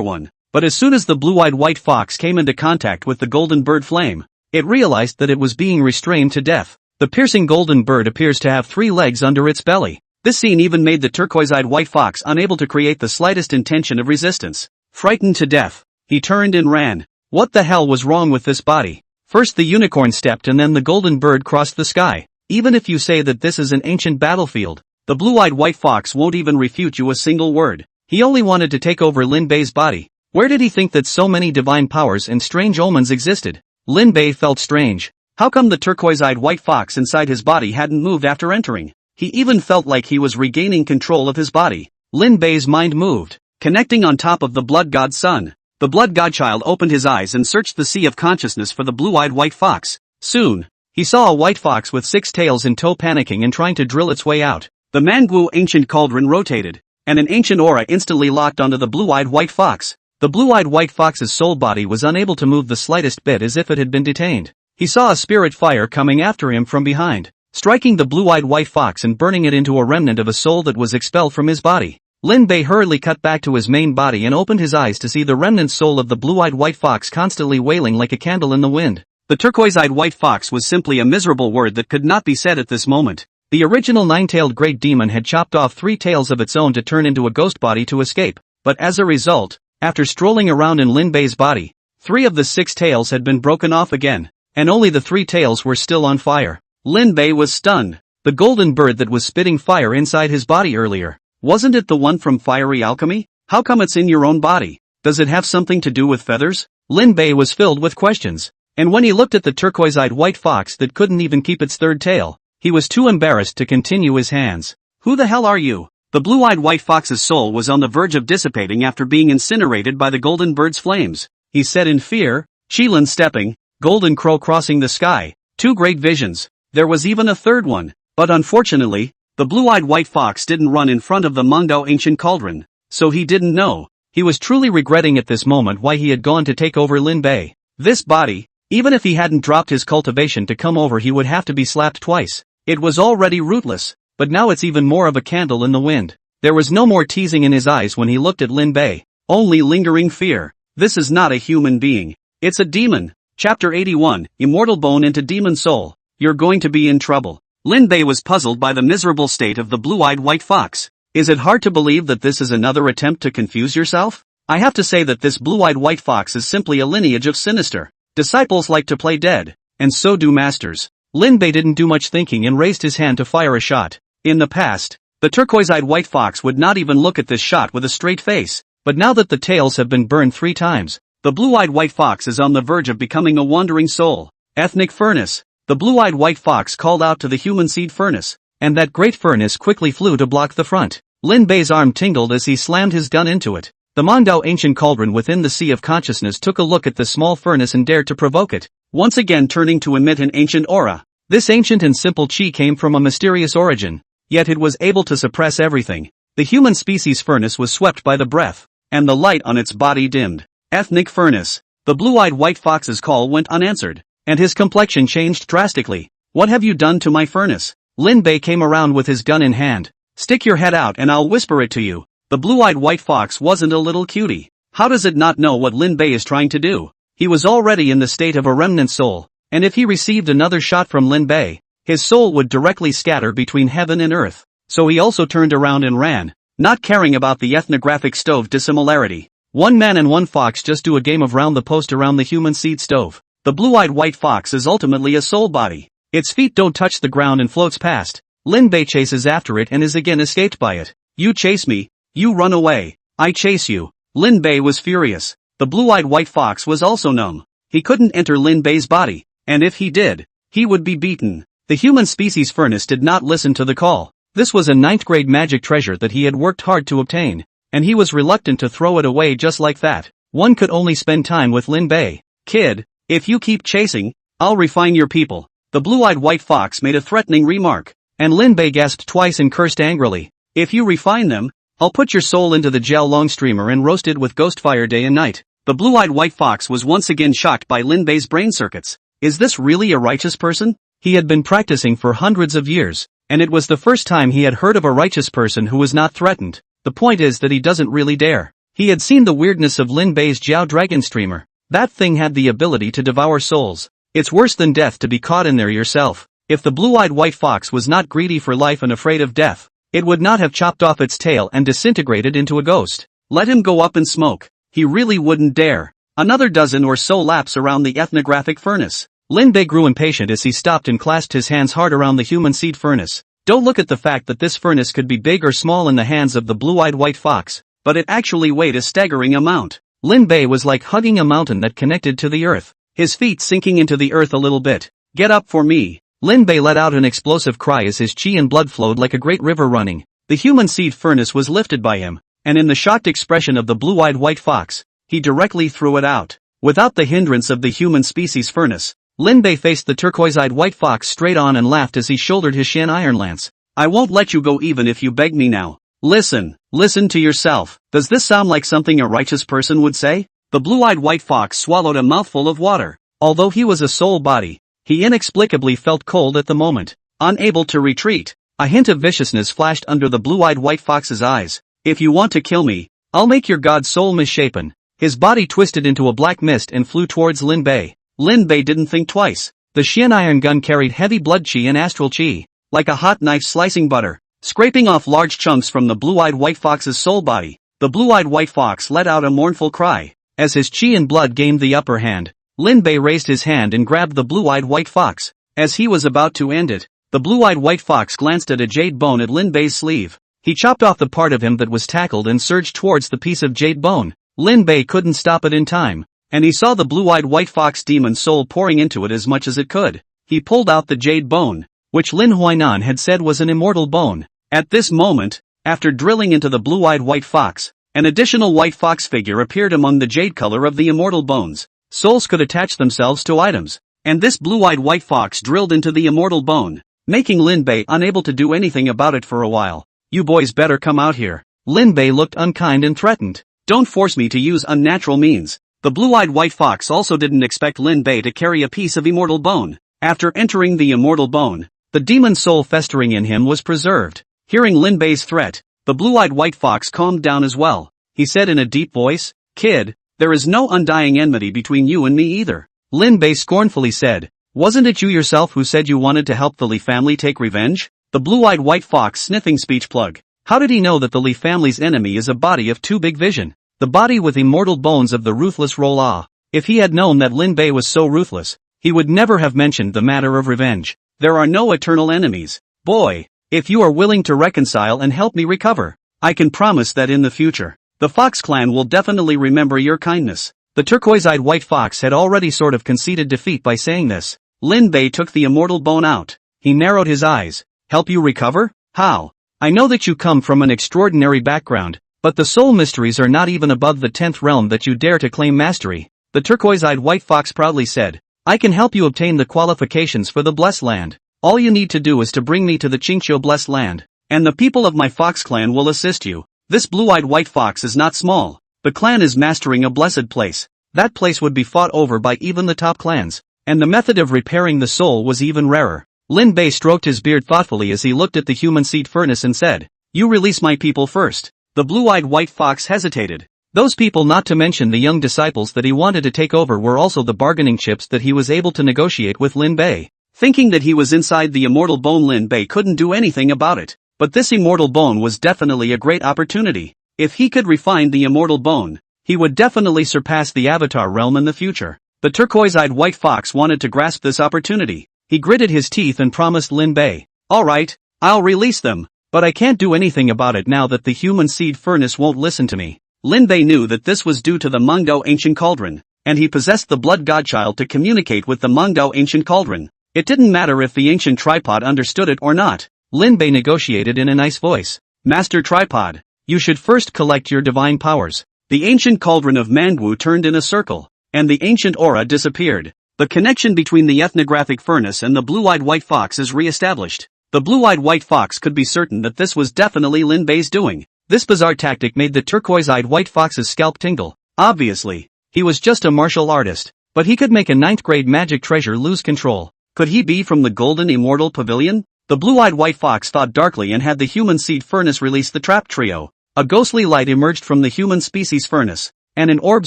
one, but as soon as the blue-eyed white fox came into contact with the golden bird flame, it realized that it was being restrained to death. The piercing golden bird appears to have 3 legs under its belly. This scene even made the turquoise-eyed white fox unable to create the slightest intention of resistance. Frightened to death, he turned and ran. What the hell was wrong with this body? First the unicorn stepped and then the golden bird crossed the sky. Even if you say that this is an ancient battlefield, the blue-eyed white fox won't even refute you a single word. He only wanted to take over Lin Bei's body. Where did he think that so many divine powers and strange omens existed? Lin Bei felt strange. How come the turquoise-eyed white fox inside his body hadn't moved after entering? He even felt like he was regaining control of his body. Lin Bei's mind moved, connecting on top of the blood god's son. The blood godchild opened his eyes and searched the sea of consciousness for the blue-eyed white fox. Soon, he saw a white fox with 6 tails in tow panicking and trying to drill its way out. The manhwa ancient cauldron rotated, and an ancient aura instantly locked onto the blue-eyed white fox. The blue-eyed white fox's soul body was unable to move the slightest bit as if it had been detained. He saw a spirit fire coming after him from behind, striking the blue-eyed white fox and burning it into a remnant of a soul that was expelled from his body. Lin Bei hurriedly cut back to his main body and opened his eyes to see the remnant soul of the blue-eyed white fox constantly wailing like a candle in the wind. The turquoise-eyed white fox was simply a miserable word that could not be said at this moment. The original 9-tailed great demon had chopped off 3 tails of its own to turn into a ghost body to escape, but as a result, after strolling around in Lin Bei's body, 3 of the 6 tails had been broken off again, and only the 3 tails were still on fire. Lin Bei was stunned. The golden bird that was spitting fire inside his body earlier, wasn't it the one from Fiery Alchemy? How come it's in your own body? Does it have something to do with feathers? Lin Bei was filled with questions, and when he looked at the turquoise-eyed white fox that couldn't even keep its 3rd tail, he was too embarrassed to continue his hands. Who the hell are you? The blue-eyed white fox's soul was on the verge of dissipating after being incinerated by the golden bird's flames. He said in fear, Qilin stepping, golden crow crossing the sky, 2 great visions. There was even a 3rd one, but unfortunately, The blue-eyed white fox didn't run in front of the manga ancient cauldron, so he didn't know. He was truly regretting at this moment why he had gone to take over Lin Bei. This body, even if he hadn't dropped his cultivation to come over, he would have to be slapped twice. It was already rootless, but now it's even more of a candle in the wind. There was no more teasing in his eyes when he looked at Lin Bei, only lingering fear. This is not a human being. It's a demon. Chapter 81, Immortal Bone into Demon Soul. You're going to be in trouble. Lin Bei was puzzled by the miserable state of the blue-eyed white fox. Is it hard to believe that this is another attempt to confuse yourself? I have to say that this blue-eyed white fox is simply a lineage of sinister. Disciples like to play dead, and so do masters. Lin Bei didn't do much thinking and raised his hand to fire a shot. In the past, the turquoise-eyed white fox would not even look at this shot with a straight face, but now that the tails have been burned 3 times, the blue-eyed white fox is on the verge of becoming a wandering soul. Ethnic furnace. The blue-eyed white fox called out to the human seed furnace, and that great furnace quickly flew to block the front. Lin Bei's arm tingled as he slammed his gun into it. The Mondao ancient cauldron within the sea of consciousness took a look at the small furnace and dared to provoke it, once again turning to emit an ancient aura. This ancient and simple chi came from a mysterious origin, yet it was able to suppress everything. The human species furnace was swept by the breath, and the light on its body dimmed. Ethnic furnace. The blue-eyed white fox's call went unanswered, and his complexion changed drastically. What have you done to my furnace? Lin Bei came around with his gun in hand. Stick your head out and I'll whisper it to you. The blue-eyed white fox wasn't a little cutie. How does it not know what Lin Bei is trying to do? He was already in the state of a remnant soul, and if he received another shot from Lin Bei, his soul would directly scatter between heaven and earth. So he also turned around and ran, not caring about the ethnographic stove dissimilarity. One man and one fox just do a game of round the post around the human seed stove. The blue-eyed white fox is ultimately a soul body. Its feet don't touch the ground and floats past. Lin Bei chases after it and is again escaped by it. You chase me. You run away. I chase you. Lin Bei was furious. The blue-eyed white fox was also numb. He couldn't enter Lin Bei's body, and if he did, he would be beaten. The human species furnace did not listen to the call. This was a 9th grade magic treasure that he had worked hard to obtain, and he was reluctant to throw it away just like that. One could only spend time with Lin Bei. Kid, if you keep chasing, I'll refine your people. The blue-eyed white fox made a threatening remark, and Lin Bei gasped twice and cursed angrily. If you refine them, I'll put your soul into the gel long streamer and roast it with ghost fire day and night. The blue-eyed white fox was once again shocked by Lin Bei's brain circuits. Is this really a righteous person? He had been practicing for hundreds of years, and it was the first time he had heard of a righteous person who was not threatened. The point is that he doesn't really dare. He had seen the weirdness of Lin Bei's Jiao Dragon Streamer. That thing had the ability to devour souls. It's worse than death to be caught in there yourself. If the blue-eyed white fox was not greedy for life and afraid of death, it would not have chopped off its tail and disintegrated into a ghost. Let him go up and smoke. He really wouldn't dare. Another dozen or so laps around the ethnographic furnace. Lin Bei grew impatient as he stopped and clasped his hands hard around the human seed furnace. Don't look at the fact that this furnace could be big or small in the hands of the blue-eyed white fox, but it actually weighed a staggering amount. Lin Bei was like hugging a mountain that connected to the earth, his feet sinking into the earth a little bit. Get up for me. Lin Bei let out an explosive cry as his chi and blood flowed like a great river running. The human seed furnace was lifted by him, and in the shocked expression of the blue-eyed white fox, he directly threw it out. Without the hindrance of the human species furnace, Lin Bei faced the turquoise-eyed white fox straight on and laughed as he shouldered his Shan iron lance. I won't let you go even if you beg me now. Listen to yourself. Does this sound like something a righteous person would say? The blue-eyed white fox swallowed a mouthful of water. Although he was a soul body, he inexplicably felt cold at the moment. Unable to retreat, a hint of viciousness flashed under the blue-eyed white fox's eyes. If you want to kill me, I'll make your god's soul misshapen. His body twisted into a black mist and flew towards Lin Bei. Lin Bei didn't think twice. The Xian iron gun carried heavy blood chi and astral chi, like a hot knife slicing butter, scraping off large chunks from the blue-eyed white fox's soul body. The blue-eyed white fox let out a mournful cry. As his chi and blood gained the upper hand, Lin Bei raised his hand and grabbed the blue-eyed white fox. As he was about to end it, the blue-eyed white fox glanced at a jade bone at Lin Bei's sleeve. He chopped off the part of him that was tackled and surged towards the piece of jade bone. Lin Bei couldn't stop it in time, and he saw the blue-eyed white fox demon soul pouring into it as much as it could. He pulled out the jade bone, which Lin Huainan had said was an immortal bone. At this moment, after drilling into the blue-eyed white fox, an additional white fox figure appeared among the jade color of the immortal bones. Souls could attach themselves to items, and this blue-eyed white fox drilled into the immortal bone. making Lin Bei unable to do anything about it for a while. You boys better come out here. Lin Bei looked unkind and threatened. Don't force me to use unnatural means. The blue-eyed white fox also didn't expect Lin Bei to carry a piece of immortal bone. After entering the immortal bone, the demon soul festering in him was preserved. Hearing Lin Bei's threat, the blue-eyed white fox calmed down as well. He said in a deep voice, "Kid, there is no undying enmity between you and me either." Lin Bei scornfully said, "Wasn't it you yourself who said you wanted to help the Li family take revenge?" The blue-eyed white fox sniffing speech plug. How did he know that the Li family's enemy is a body of too big vision? The body with immortal bones of the ruthless Rola. If he had known that Lin Bei was so ruthless, he would never have mentioned the matter of revenge. There are no eternal enemies. Boy, if you are willing to reconcile and help me recover, I can promise that in the future, the Fox clan will definitely remember your kindness. The turquoise-eyed white fox had already sort of conceded defeat by saying this. Lin Bei took the immortal bone out. He narrowed his eyes. Help you recover? How? I know that you come from an extraordinary background, but the soul mysteries are not even above the 10th realm that you dare to claim mastery. The turquoise-eyed white fox proudly said, I can help you obtain the qualifications for the blessed land. All you need to do is to bring me to the Qingqiu blessed land, and the people of my fox clan will assist you. This blue-eyed white fox is not small. The clan is mastering a blessed place. That place would be fought over by even the top clans, and the method of repairing the soul was even rarer. Lin Bei stroked his beard thoughtfully as he looked at the human seed furnace and said, You release my people first. The blue-eyed white fox hesitated. Those people, not to mention the young disciples that he wanted to take over, were also the bargaining chips that he was able to negotiate with Lin Bei. Thinking that he was inside the immortal bone, Lin Bei couldn't do anything about it. But this immortal bone was definitely a great opportunity. If he could refine the immortal bone, he would definitely surpass the Avatar realm in the future. The turquoise-eyed white fox wanted to grasp this opportunity. He gritted his teeth and promised Lin Bei, Alright, I'll release them, but I can't do anything about it now that the human seed furnace won't listen to me. Lin Bei knew that this was due to the Manga ancient cauldron, and he possessed the blood godchild to communicate with the Manga ancient cauldron. It didn't matter if the ancient tripod understood it or not. Lin Bei negotiated in a nice voice. Master Tripod, you should first collect your divine powers. The ancient cauldron of manhwa turned in a circle, and the ancient aura disappeared. The connection between the ethnographic furnace and the blue-eyed white fox is re-established. The blue-eyed white fox could be certain that this was definitely Lin Bei's doing. This bizarre tactic made the turquoise-eyed white fox's scalp tingle. Obviously, he was just a martial artist, but he could make a 9th-grade magic treasure lose control. Could he be from the Golden Immortal Pavilion? The blue-eyed white fox thought darkly and had the human seed furnace release the trap trio. A ghostly light emerged from the human species furnace, and an orb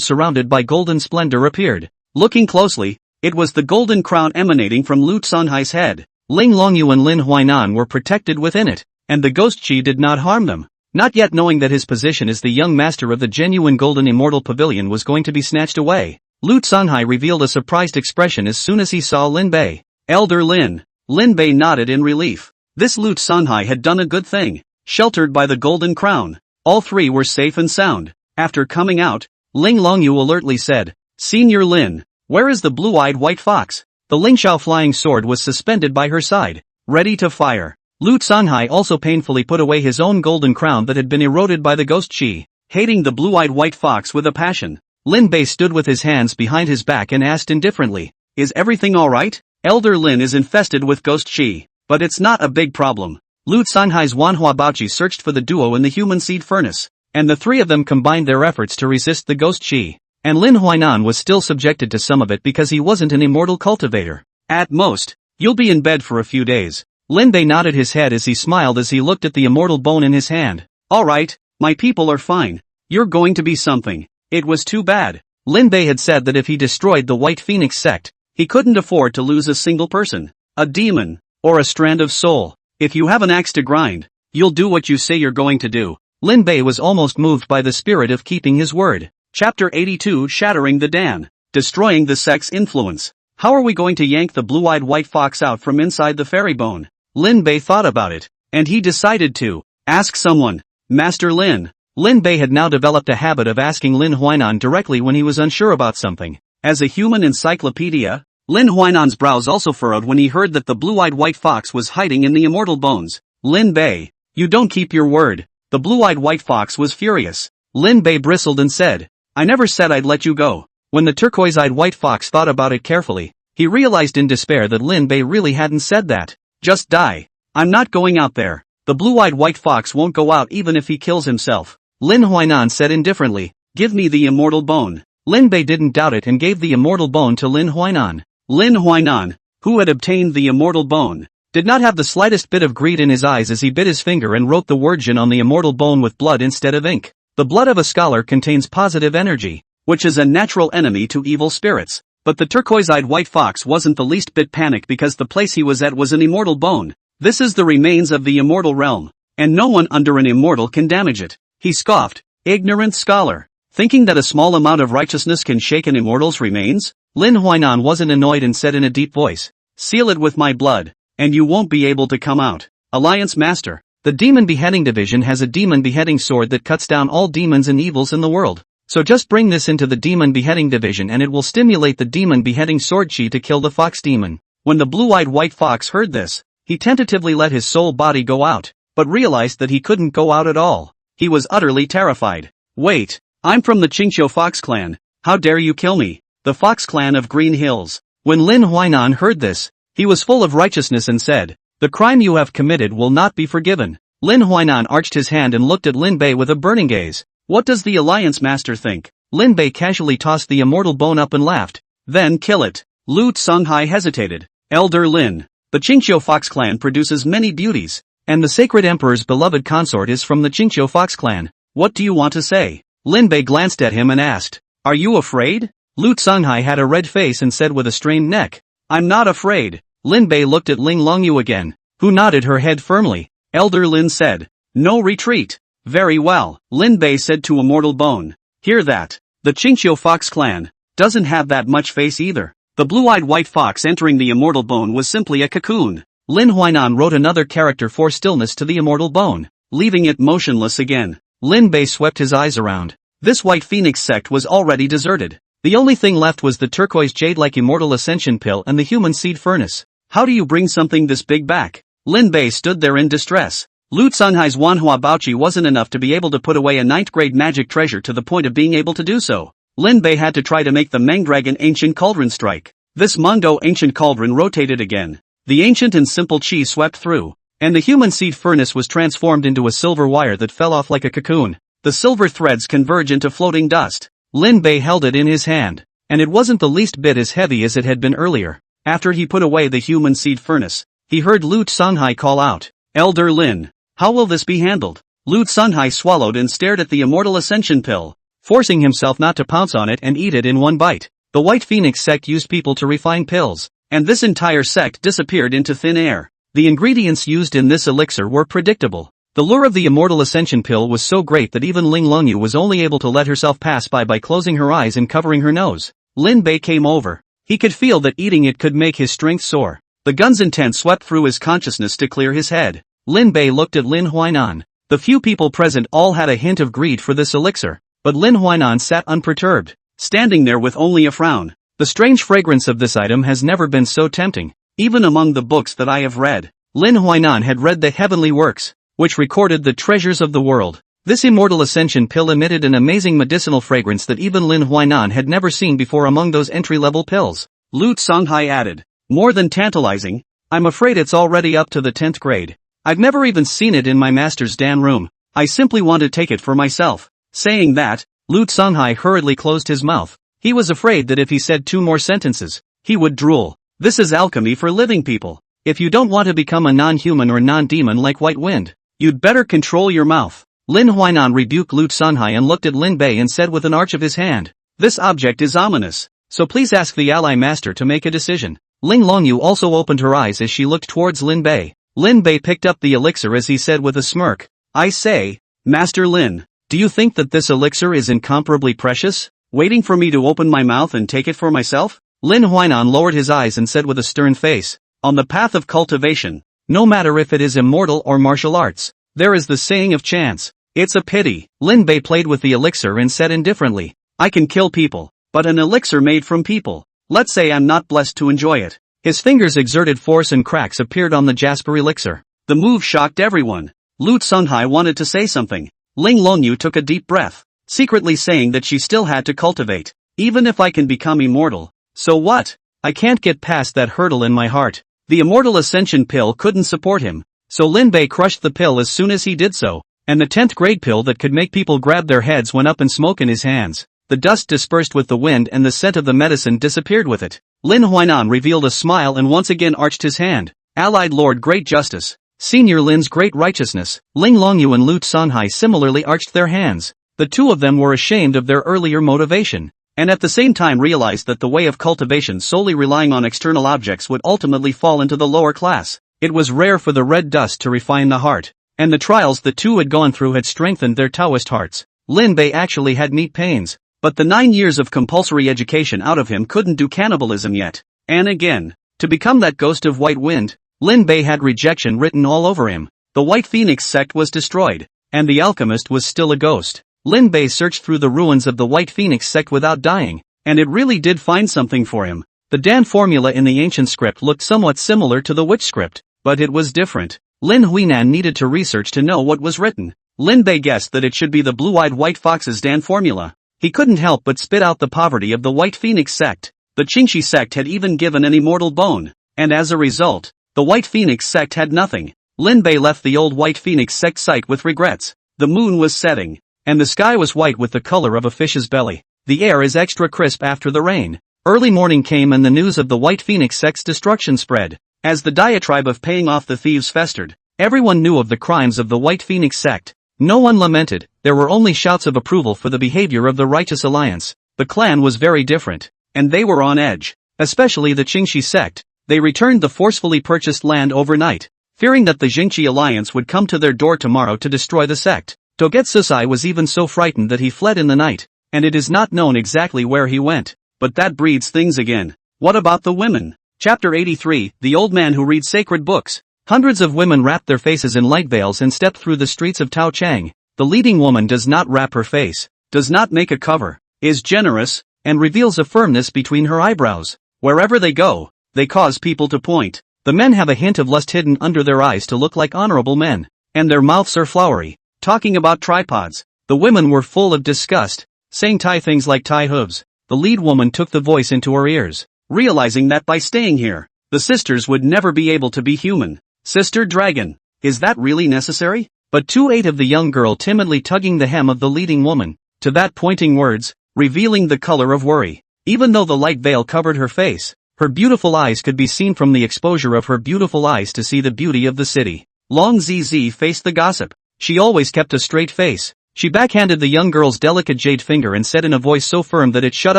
surrounded by golden splendor appeared. Looking closely, it was the golden crown emanating from Lu Sanhai's head. Ling Longyu and Lin Huainan were protected within it, and the ghost chi did not harm them. Not yet knowing that his position as the young master of the genuine Golden Immortal Pavilion was going to be snatched away, Lu Sanhai revealed a surprised expression as soon as he saw Lin Bei. Elder Lin. Lin Bei nodded in relief. This Lu Sanhai had done a good thing. Sheltered by the golden crown, all three were safe and sound. After coming out, Ling Longyu alertly said, Senior Lin, where is the blue-eyed white fox? The Lingxiao flying sword was suspended by her side, ready to fire. Lu Sanhai also painfully put away his own golden crown that had been eroded by the ghost chi, hating the blue-eyed white fox with a passion. Lin Bei stood with his hands behind his back and asked indifferently, Is everything alright? Elder Lin is infested with ghost chi, but it's not a big problem. Lu Sanhai's Wanhua Baochi searched for the duo in the human seed furnace, and the three of them combined their efforts to resist the ghost chi. And Lin Huainan was still subjected to some of it because he wasn't an immortal cultivator. At most, you'll be in bed for a few days. Lin Bei nodded his head as he smiled as he looked at the immortal bone in his hand. Alright, my people are fine. You're going to be something. It was too bad. Lin Bei had said that if he destroyed the White Phoenix sect, he couldn't afford to lose a single person, a demon, or a strand of soul. If you have an axe to grind, you'll do what you say you're going to do. Lin Bei was almost moved by the spirit of keeping his word. Chapter 82, Shattering the Dan. Destroying the sect's influence. How are we going to yank the blue-eyed white fox out from inside the fairy bone? Lin Bei thought about it, and he decided to ask someone. Master Lin. Lin Bei had now developed a habit of asking Lin Huainan directly when he was unsure about something. As a human encyclopedia, Lin Huainan's brows also furrowed when he heard that the blue-eyed white fox was hiding in the immortal bones. Lin Bei, you don't keep your word. The blue-eyed white fox was furious. Lin Bei bristled and said, I never said I'd let you go. When the turquoise-eyed white fox thought about it carefully, he realized in despair that Lin Bei really hadn't said that. Just die. I'm not going out there. The blue-eyed white fox won't go out even if he kills himself. Lin Huainan said indifferently, give me the immortal bone. Lin Bei didn't doubt it and gave the immortal bone to Lin Huainan. Lin Huainan, who had obtained the immortal bone, did not have the slightest bit of greed in his eyes as he bit his finger and wrote the word Jin on the immortal bone with blood instead of ink. The blood of a scholar contains positive energy, which is a natural enemy to evil spirits. But the turquoise-eyed white fox wasn't the least bit panicked because the place he was at was an immortal bone. This is the remains of the immortal realm, and no one under an immortal can damage it. He scoffed, ignorant scholar. Thinking that a small amount of righteousness can shake an immortal's remains? Lin Huainan wasn't annoyed and said in a deep voice, seal it with my blood, and you won't be able to come out. Alliance Master. The Demon Beheading Division has a demon beheading sword that cuts down all demons and evils in the world. So just bring this into the Demon Beheading Division and it will stimulate the Demon Beheading Sword Chi to kill the fox demon. When the blue-eyed white fox heard this, he tentatively let his soul body go out, but realized that he couldn't go out at all. He was utterly terrified. Wait, I'm from the Qingqiu Fox Clan. How dare you kill me? The Fox Clan of Green Hills. When Lin Huainan heard this, he was full of righteousness and said, the crime you have committed will not be forgiven. Lin Huainan arched his hand and looked at Lin Bei with a burning gaze. What does the Alliance Master think? Lin Bei casually tossed the immortal bone up and laughed. Then kill it. Lu Tsunghai hesitated. Elder Lin, the Qingqiu Fox Clan produces many beauties, and the Sacred Emperor's beloved consort is from the Qingqiu Fox Clan. What do you want to say? Lin Bei glanced at him and asked, are you afraid? Lu Tsunghai had a red face and said with a strained neck, I'm not afraid. Lin Bei looked at Ling Longyu again, who nodded her head firmly. Elder Lin said, no retreat. Very well, Lin Bei said to Immortal Bone. Hear that. The Qingqiu Fox Clan doesn't have that much face either. The blue-eyed white fox entering the Immortal Bone was simply a cocoon. Lin Huainan wrote another character for stillness to the Immortal Bone, leaving it motionless again. Lin Bei swept his eyes around. This White Phoenix sect was already deserted. The only thing left was the turquoise jade-like Immortal Ascension Pill and the Human Seed Furnace. How do you bring something this big back? Lin Bei stood there in distress. Lu Tsunghai's Wanhua Baoqi wasn't enough to be able to put away a 9th-grade magic treasure to the point of being able to do so. Lin Bei had to try to make the Mangdragon Ancient Cauldron strike. This Mondo Ancient Cauldron rotated again. The ancient and simple chi swept through, and the Human Seed Furnace was transformed into a silver wire that fell off like a cocoon. The silver threads converge into floating dust. Lin Bei held it in his hand, and it wasn't the least bit as heavy as it had been earlier. After he put away the Human Seed Furnace, he heard Lu Tsunghai call out, Elder Lin, how will this be handled? Lu Tsunghai swallowed and stared at the Immortal Ascension Pill, forcing himself not to pounce on it and eat it in one bite. The White Phoenix sect used people to refine pills, and this entire sect disappeared into thin air. The ingredients used in this elixir were predictable. The lure of the Immortal Ascension Pill was so great that even Ling Longyu was only able to let herself pass by closing her eyes and covering her nose. Lin Bei came over. He could feel that eating it could make his strength soar. The gun's intent swept through his consciousness to clear his head. Lin Bei looked at Lin Huainan. The few people present all had a hint of greed for this elixir, but Lin Huainan sat unperturbed, standing there with only a frown. The strange fragrance of this item has never been so tempting, even among the books that I have read. Lin Huainan had read the heavenly works, which recorded the treasures of the world. This Immortal Ascension Pill emitted an amazing medicinal fragrance that even Lin Huainan had never seen before among those entry-level pills. Lu Tsunghai added, more than tantalizing, I'm afraid it's already up to the 10th grade. I've never even seen it in my master's Dan room. I simply want to take it for myself. Saying that, Lu Tsunghai hurriedly closed his mouth. He was afraid that if he said 2 more sentences, he would drool. This is alchemy for living people. If you don't want to become a non-human or non-demon like White Wind, you'd better control your mouth. Lin Huainan rebuked Lu Tsunghai and looked at Lin Bei and said with an arch of his hand, this object is ominous, so please ask the ally master to make a decision. Ling Longyu also opened her eyes as she looked towards Lin Bei. Lin Bei picked up the elixir as he said with a smirk, I say, Master Lin, do you think that this elixir is incomparably precious, waiting for me to open my mouth and take it for myself? Lin Huainan lowered his eyes and said with a stern face, on the path of cultivation, no matter if it is immortal or martial arts, there is the saying of chance. It's a pity. Lin Bei played with the elixir and said indifferently, I can kill people, but an elixir made from people, let's say I'm not blessed to enjoy it. His fingers exerted force and cracks appeared on the jasper elixir. The move shocked everyone. Lu Tsunghai wanted to say something. Ling Longyu took a deep breath, secretly saying that she still had to cultivate. Even if I can become immortal, so what? I can't get past that hurdle in my heart. The immortal ascension pill couldn't support him, so Lin Bei crushed the pill as soon as he did so, and the 10th grade pill that could make people grab their heads went up in smoke in his hands. The dust dispersed with the wind and the scent of the medicine disappeared with it. Lin Huainan revealed a smile and once again arched his hand. Allied Lord Great Justice, Senior Lin's Great Righteousness, Ling Longyu and Lu Sanhai similarly arched their hands. The two of them were ashamed of their earlier motivation, and at the same time realized that the way of cultivation solely relying on external objects would ultimately fall into the lower class. It was rare for the red dust to refine the heart, and the trials the two had gone through had strengthened their Taoist hearts. Lin Bei actually had meat pains, but the 9 years of compulsory education out of him couldn't do cannibalism yet. And again, to become that ghost of white wind, Lin Bei had rejection written all over him. The White Phoenix sect was destroyed, and the alchemist was still a ghost. Lin Bei searched through the ruins of the White Phoenix sect without dying, and it really did find something for him. The Dan formula in the ancient script looked somewhat similar to the witch script, but it was different. Lin Huinan needed to research to know what was written. Lin Bei guessed that it should be the blue-eyed white fox's Dan formula. He couldn't help but spit out the poverty of the White Phoenix sect. The Qingxi sect had even given an immortal bone, and as a result, the White Phoenix sect had nothing. Lin Bei left the old White Phoenix sect site with regrets. The moon was setting, and the sky was white with the color of a fish's belly. The air is extra crisp after the rain. Early morning came and the news of the White Phoenix sect's destruction spread. As the diatribe of paying off the thieves festered, everyone knew of the crimes of the White Phoenix sect. No one lamented, there were only shouts of approval for the behavior of the Righteous Alliance. The clan was very different, and they were on edge, especially the Qingxi sect. They returned the forcefully purchased land overnight, fearing that the Jingxi Alliance would come to their door tomorrow to destroy the sect. Togetsusai was even so frightened that he fled in the night, and it is not known exactly where he went. But that breeds things again. What about the women? Chapter 83, The Old Man Who Reads Sacred Books. Hundreds of women wrapped their faces in light veils and stepped through the streets of Tao Chang. The leading woman does not wrap her face, does not make a cover, is generous, and reveals a firmness between her eyebrows. Wherever they go, they cause people to point. The men have a hint of lust hidden under their eyes to look like honorable men, and their mouths are flowery. Talking about tripods, the women were full of disgust, saying Thai things like Thai hooves. The lead woman took the voice into her ears, realizing that by staying here, the sisters would never be able to be human. Sister Dragon, is that really necessary? But 2/8 of the young girl timidly tugging the hem of the leading woman, to that pointing words, revealing the color of worry. Even though the light veil covered her face, her beautiful eyes could be seen from the exposure of her beautiful eyes to see the beauty of the city. Long ZZ faced the gossip. She always kept a straight face. She backhanded the young girl's delicate jade finger and said in a voice so firm that it shut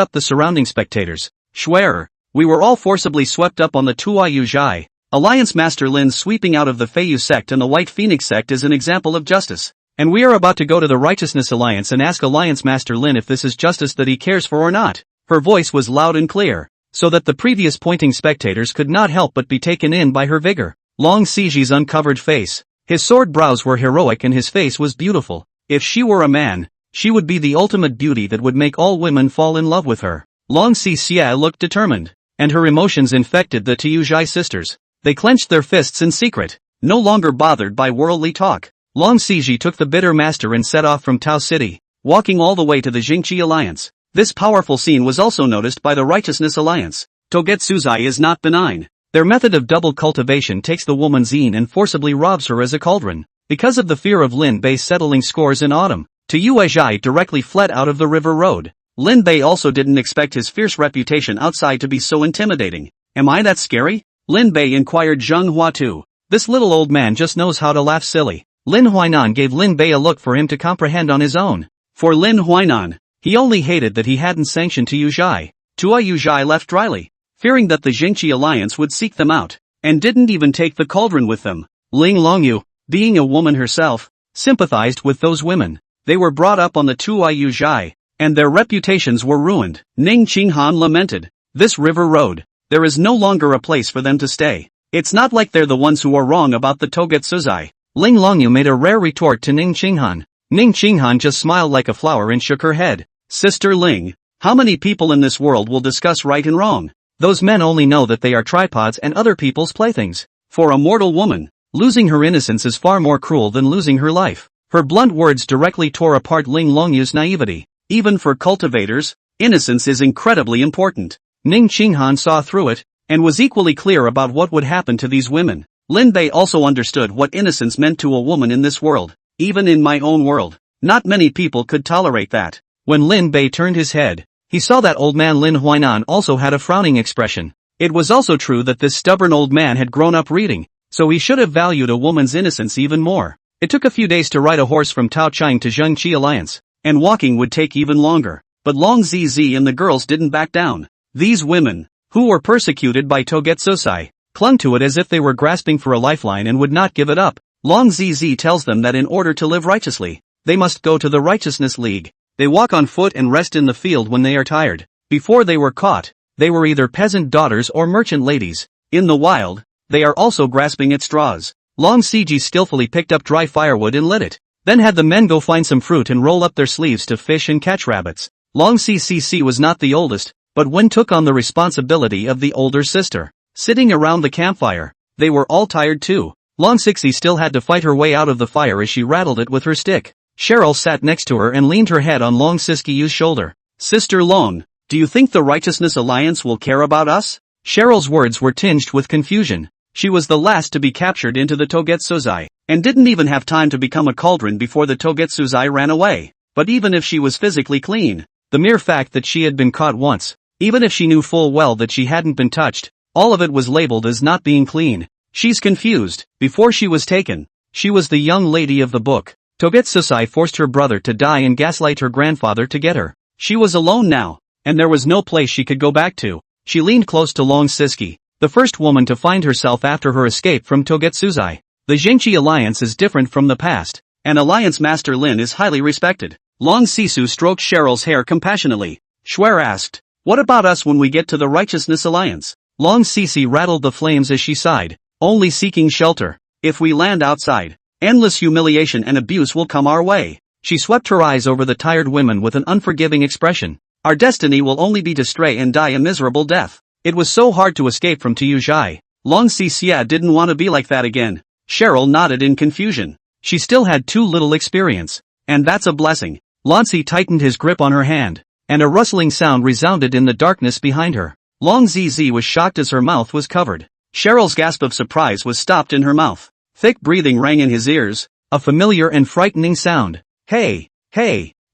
up the surrounding spectators, "Schwerer, we were all forcibly swept up on the Tuayu Zhai. Alliance Master Lin's sweeping out of the Feiyu sect and the White Phoenix sect is an example of justice. And we are about to go to the Righteousness Alliance and ask Alliance Master Lin if this is justice that he cares for or not." Her voice was loud and clear, so that the previous pointing spectators could not help but be taken in by her vigor. Long Siji's uncovered face. His sword brows were heroic and his face was beautiful. If she were a man, she would be the ultimate beauty that would make all women fall in love with her. Long Si Xia looked determined, and her emotions infected the Tiuzhai sisters. They clenched their fists in secret, no longer bothered by worldly talk. Long Siji took the bitter master and set off from Tao City, walking all the way to the Jingxi Alliance. This powerful scene was also noticed by the Righteousness Alliance. Togetsusai is not benign. Their method of double cultivation takes the woman's yin and forcibly robs her as a cauldron. Because of the fear of Lin Bei settling scores in autumn, Tuyuezhai directly fled out of the river road. Lin Bei also didn't expect his fierce reputation outside to be so intimidating. Am I that scary? Lin Bei inquired Zheng Hua too. This little old man just knows how to laugh silly. Lin Huainan gave Lin Bei a look for him to comprehend on his own. For Lin Huainan, he only hated that he hadn't sanctioned Tuyuezhai. Tuyuezhai left dryly, fearing that the Jingxi Alliance would seek them out, and didn't even take the cauldron with them. Ling Longyu, being a woman herself, sympathized with those women. They were brought up on the Tuyuezhai, and their reputations were ruined. Ning Qinghan lamented, "This river road, there is no longer a place for them to stay. It's not like they're the ones who are wrong about the Togetsusai." Ling Longyu made a rare retort to Ning Qinghan. Ning Qinghan just smiled like a flower and shook her head. "Sister Ling, how many people in this world will discuss right and wrong? Those men only know that they are tripods and other people's playthings. For a mortal woman, losing her innocence is far more cruel than losing her life." Her blunt words directly tore apart Ling Longyu's naivety. Even for cultivators, innocence is incredibly important. Ning Qinghan saw through it, and was equally clear about what would happen to these women. Lin Bei also understood what innocence meant to a woman in this world, even in my own world. Not many people could tolerate that. When Lin Bei turned his head, he saw that old man Lin Huainan also had a frowning expression. It was also true that this stubborn old man had grown up reading, so he should have valued a woman's innocence even more. It took a few days to ride a horse from Taochang to Zhengqi Alliance, and walking would take even longer. But Long Zizi and the girls didn't back down. These women, who were persecuted by Togetsosai, clung to it as if they were grasping for a lifeline and would not give it up. Long Zizi tells them that in order to live righteously, they must go to the Righteousness League. They walk on foot and rest in the field when they are tired. Before they were caught, they were either peasant daughters or merchant ladies. In the wild, they are also grasping at straws. Long Siji skillfully picked up dry firewood and lit it, then had the men go find some fruit and roll up their sleeves to fish and catch rabbits. Long Ccc was not the oldest, but Wen took on the responsibility of the older sister. Sitting around the campfire, they were all tired too. Long Sixie still had to fight her way out of the fire as she rattled it with her stick. Cheryl sat next to her and leaned her head on Long Siskiyu's shoulder. Sister Long, do you think the Righteousness Alliance will care about us? Cheryl's words were tinged with confusion. She was the last to be captured into the Togetsuzai, and didn't even have time to become a cauldron before the Togetsuzai ran away. But even if she was physically clean, the mere fact that she had been caught once, even if she knew full well that she hadn't been touched, all of it was labeled as not being clean. She's confused. Before she was taken, she was the young lady of the book. Togetsuzai forced her brother to die and gaslight her grandfather to get her. She was alone now, and there was no place she could go back to. She leaned close to Long Siski, the first woman to find herself after her escape from Togetsuzai. The Zhengqi Alliance is different from the past, and Alliance Master Lin is highly respected. Long Sisu stroked Cheryl's hair compassionately. Schwer asked, what about us when we get to the Righteousness Alliance? Long Sisi rattled the flames as she sighed, only seeking shelter. If we land outside, endless humiliation and abuse will come our way. She swept her eyes over the tired women with an unforgiving expression. Our destiny will only be to stray and die a miserable death. It was so hard to escape from Tiyuzhai. Long Xia didn't want to be like that again. Cheryl nodded in confusion. She still had too little experience. And that's a blessing. Lancy tightened his grip on her hand, and a rustling sound resounded in the darkness behind her. Long ZZ was shocked as her mouth was covered. Cheryl's gasp of surprise was stopped in her mouth. Thick breathing rang in his ears, a familiar and frightening sound. Hey,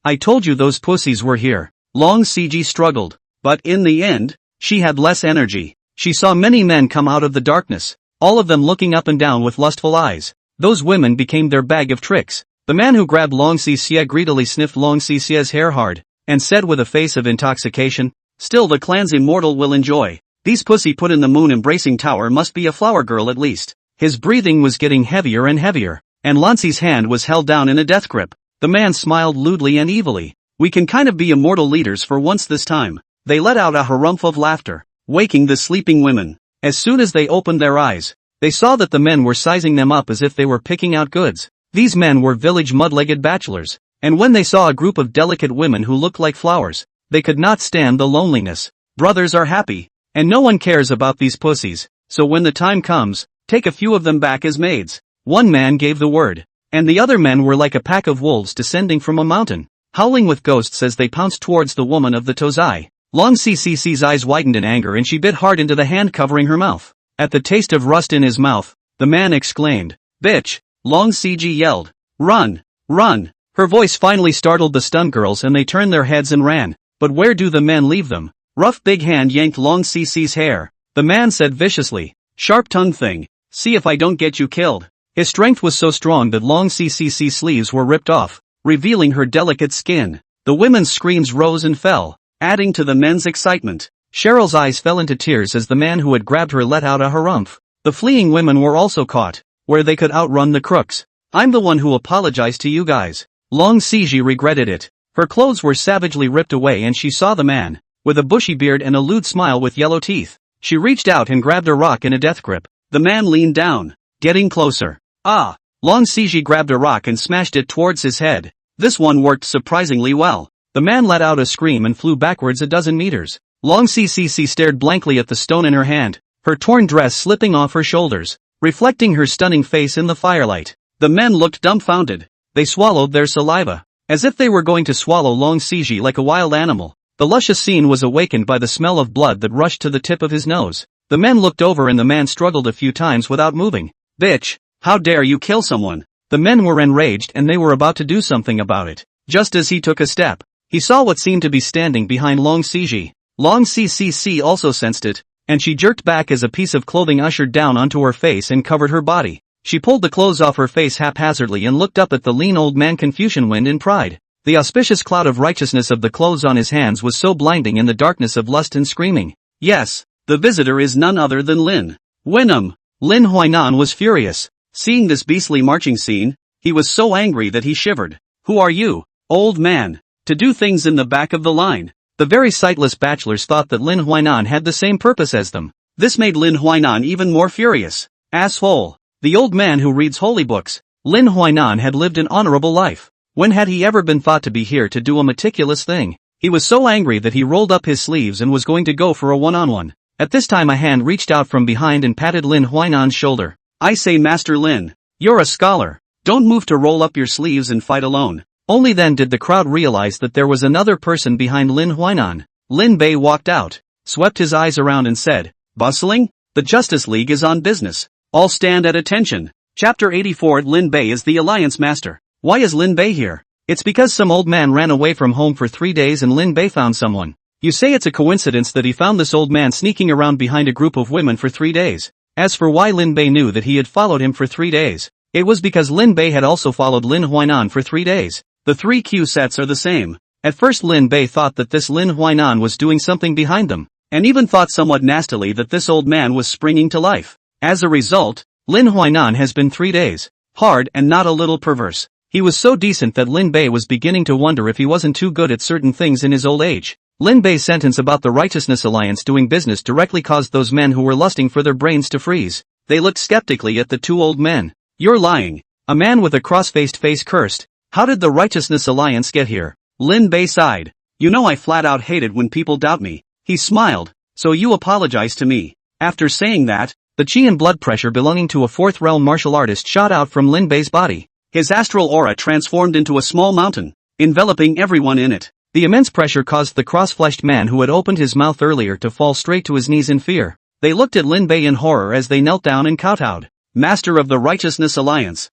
I told you those pussies were here. Long CG struggled, but in the end, she had less energy. She saw many men come out of the darkness, all of them looking up and down with lustful eyes. Those women became their bag of tricks. The man who grabbed Long Xia greedily sniffed Long Xia's hair hard, and said with a face of intoxication, still the clan's immortal will enjoy. These pussy put in the moon embracing tower must be a flower girl at least. His breathing was getting heavier and heavier, and Lancey's hand was held down in a death grip. The man smiled lewdly and evilly. We can kind of be immortal leaders for once this time. They let out a harumph of laughter, waking the sleeping women. As soon as they opened their eyes, they saw that the men were sizing them up as if they were picking out goods. These men were village mud-legged bachelors, and when they saw a group of delicate women who looked like flowers, they could not stand the loneliness. Brothers are happy, and no one cares about these pussies, so when the time comes, take a few of them back as maids. One man gave the word, and the other men were like a pack of wolves descending from a mountain, howling with ghosts as they pounced towards the woman of the Tozai. Long CCC's eyes widened in anger and she bit hard into the hand covering her mouth. At the taste of rust in his mouth, the man exclaimed, "Bitch!" Long CG yelled, "Run! Run!" Her voice finally startled the stunned girls and they turned their heads and ran. But where do the men leave them? Rough big hand yanked Long CC's hair. The man said viciously, "Sharp-tongued thing, see if I don't get you killed." His strength was so strong that Long CCC's sleeves were ripped off, revealing her delicate skin. The women's screams rose and fell, adding to the men's excitement. Cheryl's eyes fell into tears as the man who had grabbed her let out a harumph. The fleeing women were also caught, where they could outrun the crooks. I'm the one who apologized to you guys. Long Siji regretted it. Her clothes were savagely ripped away and she saw the man, with a bushy beard and a lewd smile with yellow teeth. She reached out and grabbed a rock in a death grip. The man leaned down, getting closer. Ah! Long Siji grabbed a rock and smashed it towards his head. This one worked surprisingly well. The man let out a scream and flew backwards a dozen meters. Long CCC stared blankly at the stone in her hand, her torn dress slipping off her shoulders, reflecting her stunning face in the firelight. The men looked dumbfounded. They swallowed their saliva, as if they were going to swallow Long Siji like a wild animal. The luscious scene was awakened by the smell of blood that rushed to the tip of his nose. The men looked over and the man struggled a few times without moving. Bitch, how dare you kill someone? The men were enraged and they were about to do something about it. Just as he took a step, he saw what seemed to be standing behind Long Ciji. Long CCC also sensed it, and she jerked back as a piece of clothing ushered down onto her face and covered her body. She pulled the clothes off her face haphazardly and looked up at the lean old man, Confucian-wind in pride. The auspicious cloud of righteousness of the clothes on his hands was so blinding in the darkness of lust and screaming. Yes, the visitor is none other than Lin Wenham. Lin Huainan was furious. Seeing this beastly marching scene, he was so angry that he shivered. Who are you, old man, to do things in the back of the line? The very sightless bachelors thought that Lin Huainan had the same purpose as them. This made Lin Huainan even more furious. Asshole. The old man who reads holy books. Lin Huainan had lived an honorable life. When had he ever been thought to be here to do a meticulous thing? He was so angry that he rolled up his sleeves and was going to go for a one-on-one. At this time a hand reached out from behind and patted Lin Huainan's shoulder. I say, Master Lin, you're a scholar. Don't move to roll up your sleeves and fight alone. Only then did the crowd realize that there was another person behind Lin Huainan. Lin Bei walked out, swept his eyes around and said, bustling? The Justice League is on business. All stand at attention. Chapter 84. Lin Bei is the Alliance Master. Why is Lin Bei here? It's because some old man ran away from home for 3 days and Lin Bei found someone. You say it's a coincidence that he found this old man sneaking around behind a group of women for 3 days. As for why Lin Bei knew that he had followed him for 3 days, it was because Lin Bei had also followed Lin Huainan for 3 days. The 3 Q sets are the same. At first Lin Bei thought that this Lin Huainan was doing something behind them, and even thought somewhat nastily that this old man was springing to life. As a result, Lin Huainan has been 3 days, hard and not a little perverse. He was so decent that Lin Bei was beginning to wonder if he wasn't too good at certain things in his old age. Lin Bei's sentence about the Righteousness Alliance doing business directly caused those men who were lusting for their brains to freeze. They looked skeptically at the 2 old men. You're lying. A man with a cross-faced face cursed. How did the Righteousness Alliance get here? Lin Bei sighed. You know I flat out hated when people doubt me. He smiled. So you apologize to me. After saying that, the chi and blood pressure belonging to a 4th realm martial artist shot out from Lin Bei's body. His astral aura transformed into a small mountain, enveloping everyone in it. The immense pressure caused the cross-fleshed man who had opened his mouth earlier to fall straight to his knees in fear. They looked at Lin Bei in horror as they knelt down and kowtowed. Master of the Righteousness Alliance,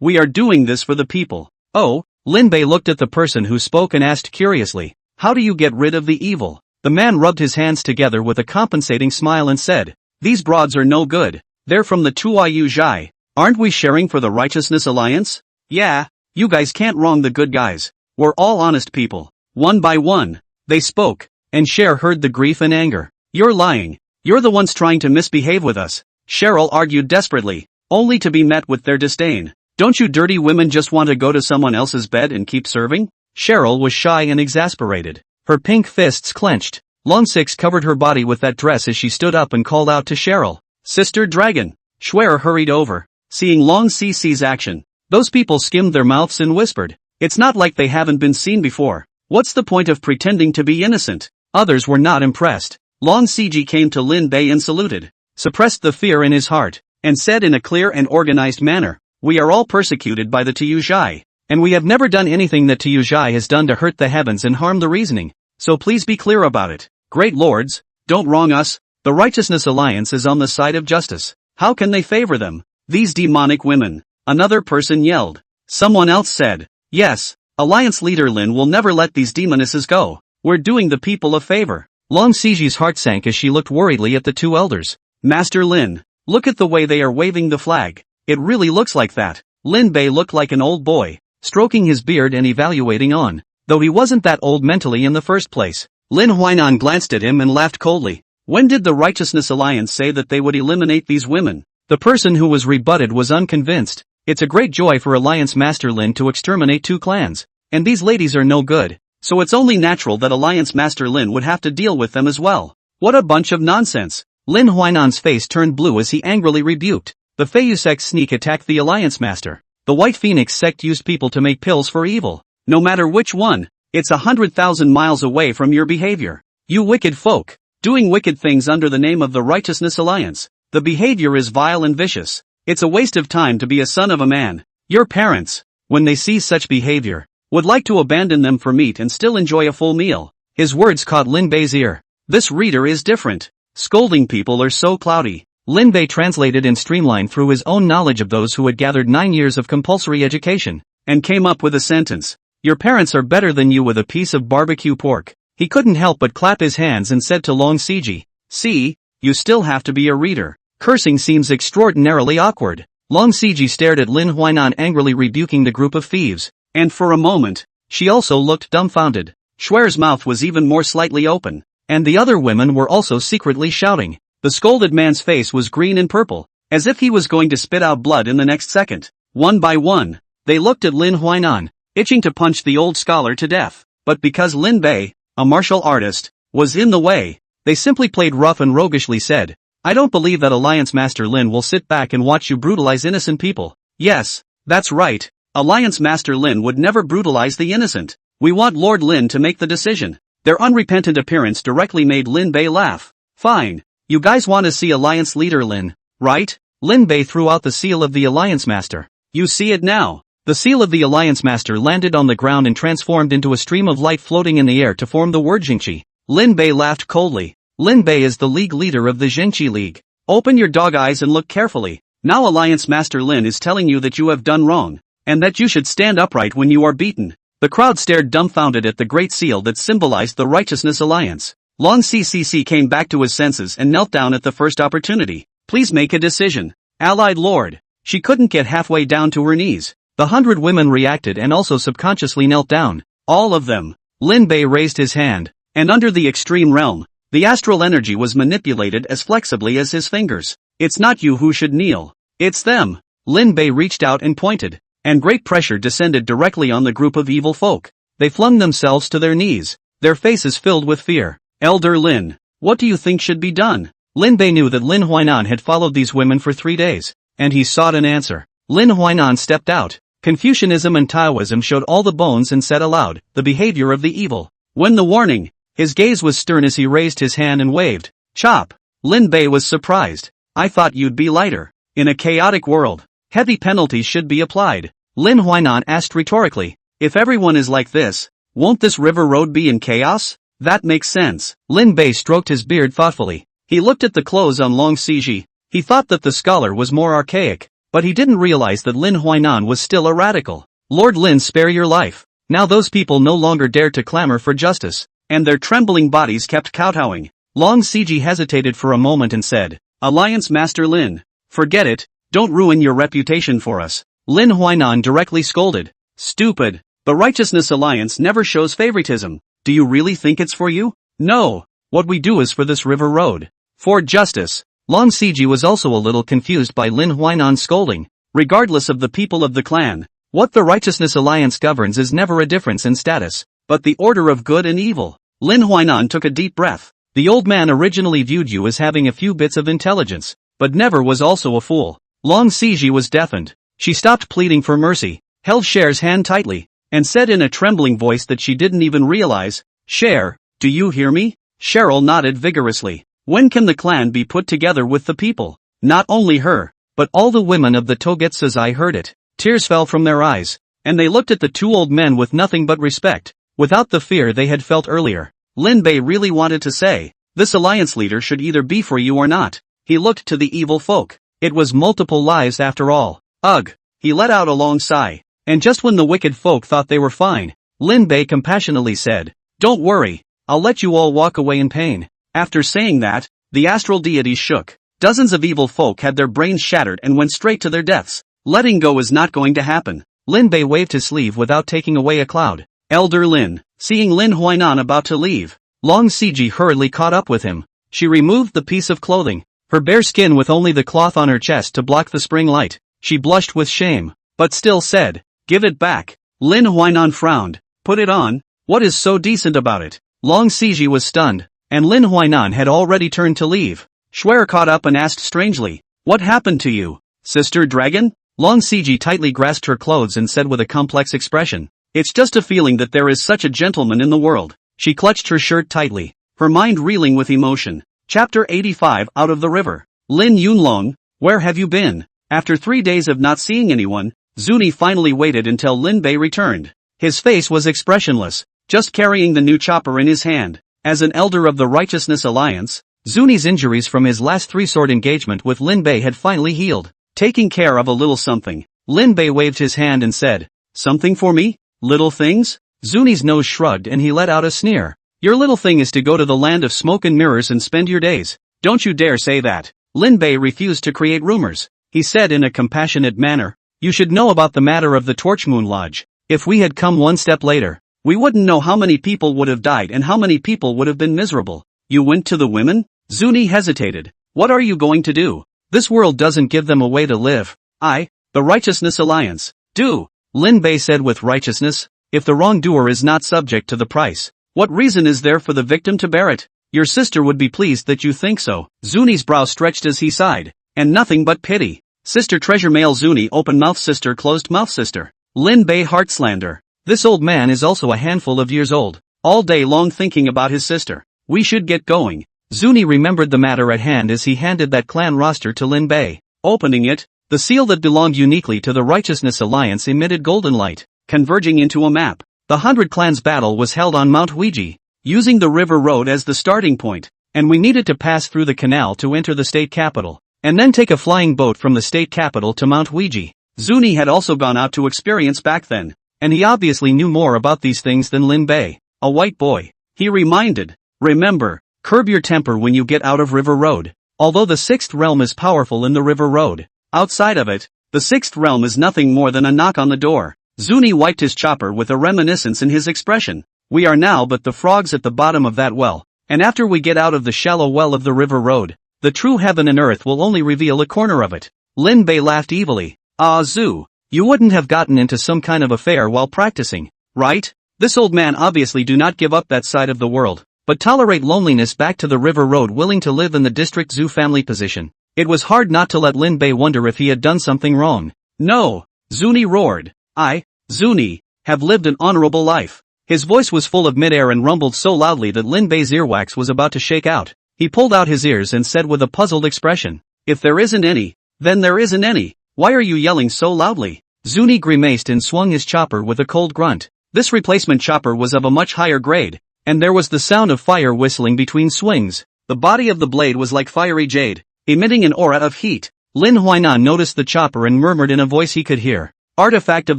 we are doing this for the people. Oh, Lin Bei looked at the person who spoke and asked curiously, how do you get rid of the evil? The man rubbed his hands together with a compensating smile and said, these broads are no good. They're from the Tuayu Zhai. Aren't we sharing for the Righteousness Alliance? Yeah, you guys can't wrong the good guys. We're all honest people. One by one, they spoke, and Cher heard the grief and anger. You're lying. You're the ones trying to misbehave with us. Cheryl argued desperately, only to be met with their disdain. Don't you dirty women just want to go to someone else's bed and keep serving? Cheryl was shy and exasperated. Her pink fists clenched. Long Six covered her body with that dress as she stood up and called out to Cheryl. Sister Dragon. Schwer hurried over. Seeing Long CC's action, those people skimmed their mouths and whispered, it's not like they haven't been seen before. What's the point of pretending to be innocent? Others were not impressed. Long CG came to Lin Bei and saluted, suppressed the fear in his heart, and said in a clear and organized manner, we are all persecuted by the Tiyuzhai, and we have never done anything that Tiyuzhai has done to hurt the heavens and harm the reasoning, so please be clear about it. Great lords, don't wrong us. The Righteousness Alliance is on the side of justice. How can they favor them? These demonic women. Another person yelled. Someone else said, yes, Alliance leader Lin will never let these demonesses go. We're doing the people a favor. Long Siji's heart sank as she looked worriedly at the 2 elders. Master Lin, look at the way they are waving the flag. It really looks like that. Lin Bei looked like an old boy, stroking his beard and evaluating on, though he wasn't that old mentally in the first place. Lin Huainan glanced at him and laughed coldly. When did the Righteousness Alliance say that they would eliminate these women? The person who was rebutted was unconvinced. It's a great joy for Alliance Master Lin to exterminate 2 clans, and these ladies are no good, so it's only natural that Alliance Master Lin would have to deal with them as well. What a bunch of nonsense. Lin Huainan's face turned blue as he angrily rebuked. The Feiyu sect sneak attacked the Alliance Master. The White Phoenix sect used people to make pills for evil. No matter which one, it's 100,000 miles away from your behavior. You wicked folk, doing wicked things under the name of the Righteousness Alliance. The behavior is vile and vicious. It's a waste of time to be a son of a man. Your parents, when they see such behavior, would like to abandon them for meat and still enjoy a full meal. His words caught Lin Bei's ear. This reader is different. Scolding people are so cloudy. Lin Bei translated and streamlined through his own knowledge of those who had gathered 9 years of compulsory education, and came up with a sentence. Your parents are better than you with a piece of barbecue pork. He couldn't help but clap his hands and said to Long Siji, see, you still have to be a reader. Cursing seems extraordinarily awkward. Long Siji stared at Lin Huainan angrily rebuking the group of thieves, and for a moment, she also looked dumbfounded. Shuer's mouth was even more slightly open, and the other women were also secretly shouting. The scolded man's face was green and purple, as if he was going to spit out blood in the next second. One by one, they looked at Lin Huainan, itching to punch the old scholar to death. But because Lin Bei, a martial artist, was in the way, they simply played rough and roguishly said, I don't believe that Alliance Master Lin will sit back and watch you brutalize innocent people. Yes, that's right. Alliance Master Lin would never brutalize the innocent. We want Lord Lin to make the decision. Their unrepentant appearance directly made Lin Bei laugh. Fine. You guys want to see Alliance Leader Lin, right? Lin Bei threw out the seal of the Alliance Master. You see it now. The seal of the Alliance Master landed on the ground and transformed into a stream of light floating in the air to form the word Jingqi. Lin Bei laughed coldly. Lin Bei is the league leader of the Jingqi League. Open your dog eyes and look carefully. Now Alliance Master Lin is telling you that you have done wrong, and that you should stand upright when you are beaten. The crowd stared dumbfounded at the great seal that symbolized the Righteousness Alliance. Long CCC came back to his senses and knelt down at the first opportunity. Please make a decision. Allied Lord. She couldn't get halfway down to her knees. The 100 women reacted and also subconsciously knelt down. All of them. Lin Bei raised his hand, and under the extreme realm, the astral energy was manipulated as flexibly as his fingers. It's not you who should kneel. It's them. Lin Bei reached out and pointed, and great pressure descended directly on the group of evil folk. They flung themselves to their knees, their faces filled with fear. Elder Lin, what do you think should be done? Lin Bei knew that Lin Huainan had followed these women for 3 days, and he sought an answer. Lin Huainan stepped out. Confucianism and Taoism showed all the bones and said aloud, the behavior of the evil. When the warning, his gaze was stern as he raised his hand and waved. Chop! Lin Bei was surprised. I thought you'd be lighter. In a chaotic world, heavy penalties should be applied. Lin Huainan asked rhetorically, if everyone is like this, won't this river road be in chaos? That makes sense. Lin Bei stroked his beard thoughtfully. He looked at the clothes on Long Siji. He thought that the scholar was more archaic, but he didn't realize that Lin Huainan was still a radical. Lord Lin, spare your life. Now those people no longer dared to clamor for justice, and their trembling bodies kept kowtowing. Long Siji hesitated for a moment and said, Alliance Master Lin, forget it, don't ruin your reputation for us. Lin Huainan directly scolded. Stupid. The Righteousness Alliance never shows favoritism. Do you really think it's for you? No. What we do is for this river road. For justice. Long Siji was also a little confused by Lin Huainan's scolding. Regardless of the people of the clan, what the Righteousness Alliance governs is never a difference in status, but the order of good and evil. Lin Huainan took a deep breath. The old man originally viewed you as having a few bits of intelligence, but never was also a fool. Long Siji was deafened. She stopped pleading for mercy, held Cher's hand tightly, and said in a trembling voice that she didn't even realize, Cher, do you hear me? Cheryl nodded vigorously. When can the clan be put together with the people? Not only her, but all the women of the Togetsuzai heard it. Tears fell from their eyes, and they looked at the 2 old men with nothing but respect, without the fear they had felt earlier. Lin Bei really wanted to say, this alliance leader should either be for you or not. He looked to the evil folk. It was multiple lives after all. Ugh. He let out a long sigh, and just when the wicked folk thought they were fine, Lin Bei compassionately said, don't worry, I'll let you all walk away in pain. After saying that, the astral deities shook. Dozens of evil folk had their brains shattered and went straight to their deaths. Letting go is not going to happen. Lin Bei waved his sleeve without taking away a cloud. Elder Lin, seeing Lin Huainan about to leave, Long Siji hurriedly caught up with him. She removed the piece of clothing, her bare skin with only the cloth on her chest to block the spring light. She blushed with shame, but still said, give it back. Lin Huainan frowned. Put it on? What is so decent about it? Long Siji was stunned, and Lin Huainan had already turned to leave. Shuer caught up and asked strangely, what happened to you, Sister Dragon? Long Siji tightly grasped her clothes and said with a complex expression, it's just a feeling that there is such a gentleman in the world. She clutched her shirt tightly, her mind reeling with emotion. Chapter 85 Out of the River. Lin Yunlong, where have you been? After 3 days of not seeing anyone, Zuni finally waited until Lin Bei returned. His face was expressionless, just carrying the new chopper in his hand. As an elder of the Righteousness Alliance, Zuni's injuries from his last three-sword engagement with Lin Bei had finally healed. Taking care of a little something, Lin Bei waved his hand and said, "Something for me? Little things?" Zuni's nose shrugged and he let out a sneer. "Your little thing is to go to the land of smoke and mirrors and spend your days. Don't you dare say that." Lin Bei refused to create rumors. He said in a compassionate manner, "You should know about the matter of the Torchmoon Lodge. If we had come one step later, we wouldn't know how many people would have died and how many people would have been miserable." "You went to the women?" Zuni hesitated. "What are you going to do? This world doesn't give them a way to live." The Righteousness Alliance. "Do," Lin Bei said with righteousness. "If the wrongdoer is not subject to the price, what reason is there for the victim to bear it? Your sister would be pleased that you think so." Zuni's brow stretched as he sighed. "And nothing but pity. Sister treasure male Zuni open mouth sister closed mouth sister. Lin Bei heart slander. This old man is also a handful of years old, all day long thinking about his sister. We should get going." Zuni remembered the matter at hand as he handed that clan roster to Lin Bei. Opening it, the seal that belonged uniquely to the Righteousness Alliance emitted golden light, converging into a map. The 100 Clans battle was held on Mount Ouija, using the river road as the starting point, and we needed to pass through the canal to enter the state capital, and then take a flying boat from the state capital to Mount Ouija. Zuni had also gone out to experience back then, and he obviously knew more about these things than Lin Bei. "A white boy," he reminded. "Remember, curb your temper when you get out of River Road. Although the sixth realm is powerful in the River Road, outside of it, the sixth realm is nothing more than a knock on the door." Zuni wiped his chopper with a reminiscence in his expression. "We are now but the frogs at the bottom of that well, and after we get out of the shallow well of the River Road, the true heaven and earth will only reveal a corner of it." Lin Bei laughed evilly. "Ah Zu, you wouldn't have gotten into some kind of affair while practicing, right? This old man obviously do not give up that side of the world, but tolerate loneliness back to the River Road willing to live in the District Zoo family position." It was hard not to let Lin Bei wonder if he had done something wrong. "No," Zuni roared. "I, Zuni, have lived an honorable life." His voice was full of midair and rumbled so loudly that Lin Bei's earwax was about to shake out. He pulled out his ears and said with a puzzled expression, "If there isn't any, then there isn't any. Why are you yelling so loudly?" Zuni grimaced and swung his chopper with a cold grunt. This replacement chopper was of a much higher grade, and there was the sound of fire whistling between swings. The body of the blade was like fiery jade, emitting an aura of heat. Lin Huainan noticed the chopper and murmured in a voice he could hear, "Artifact of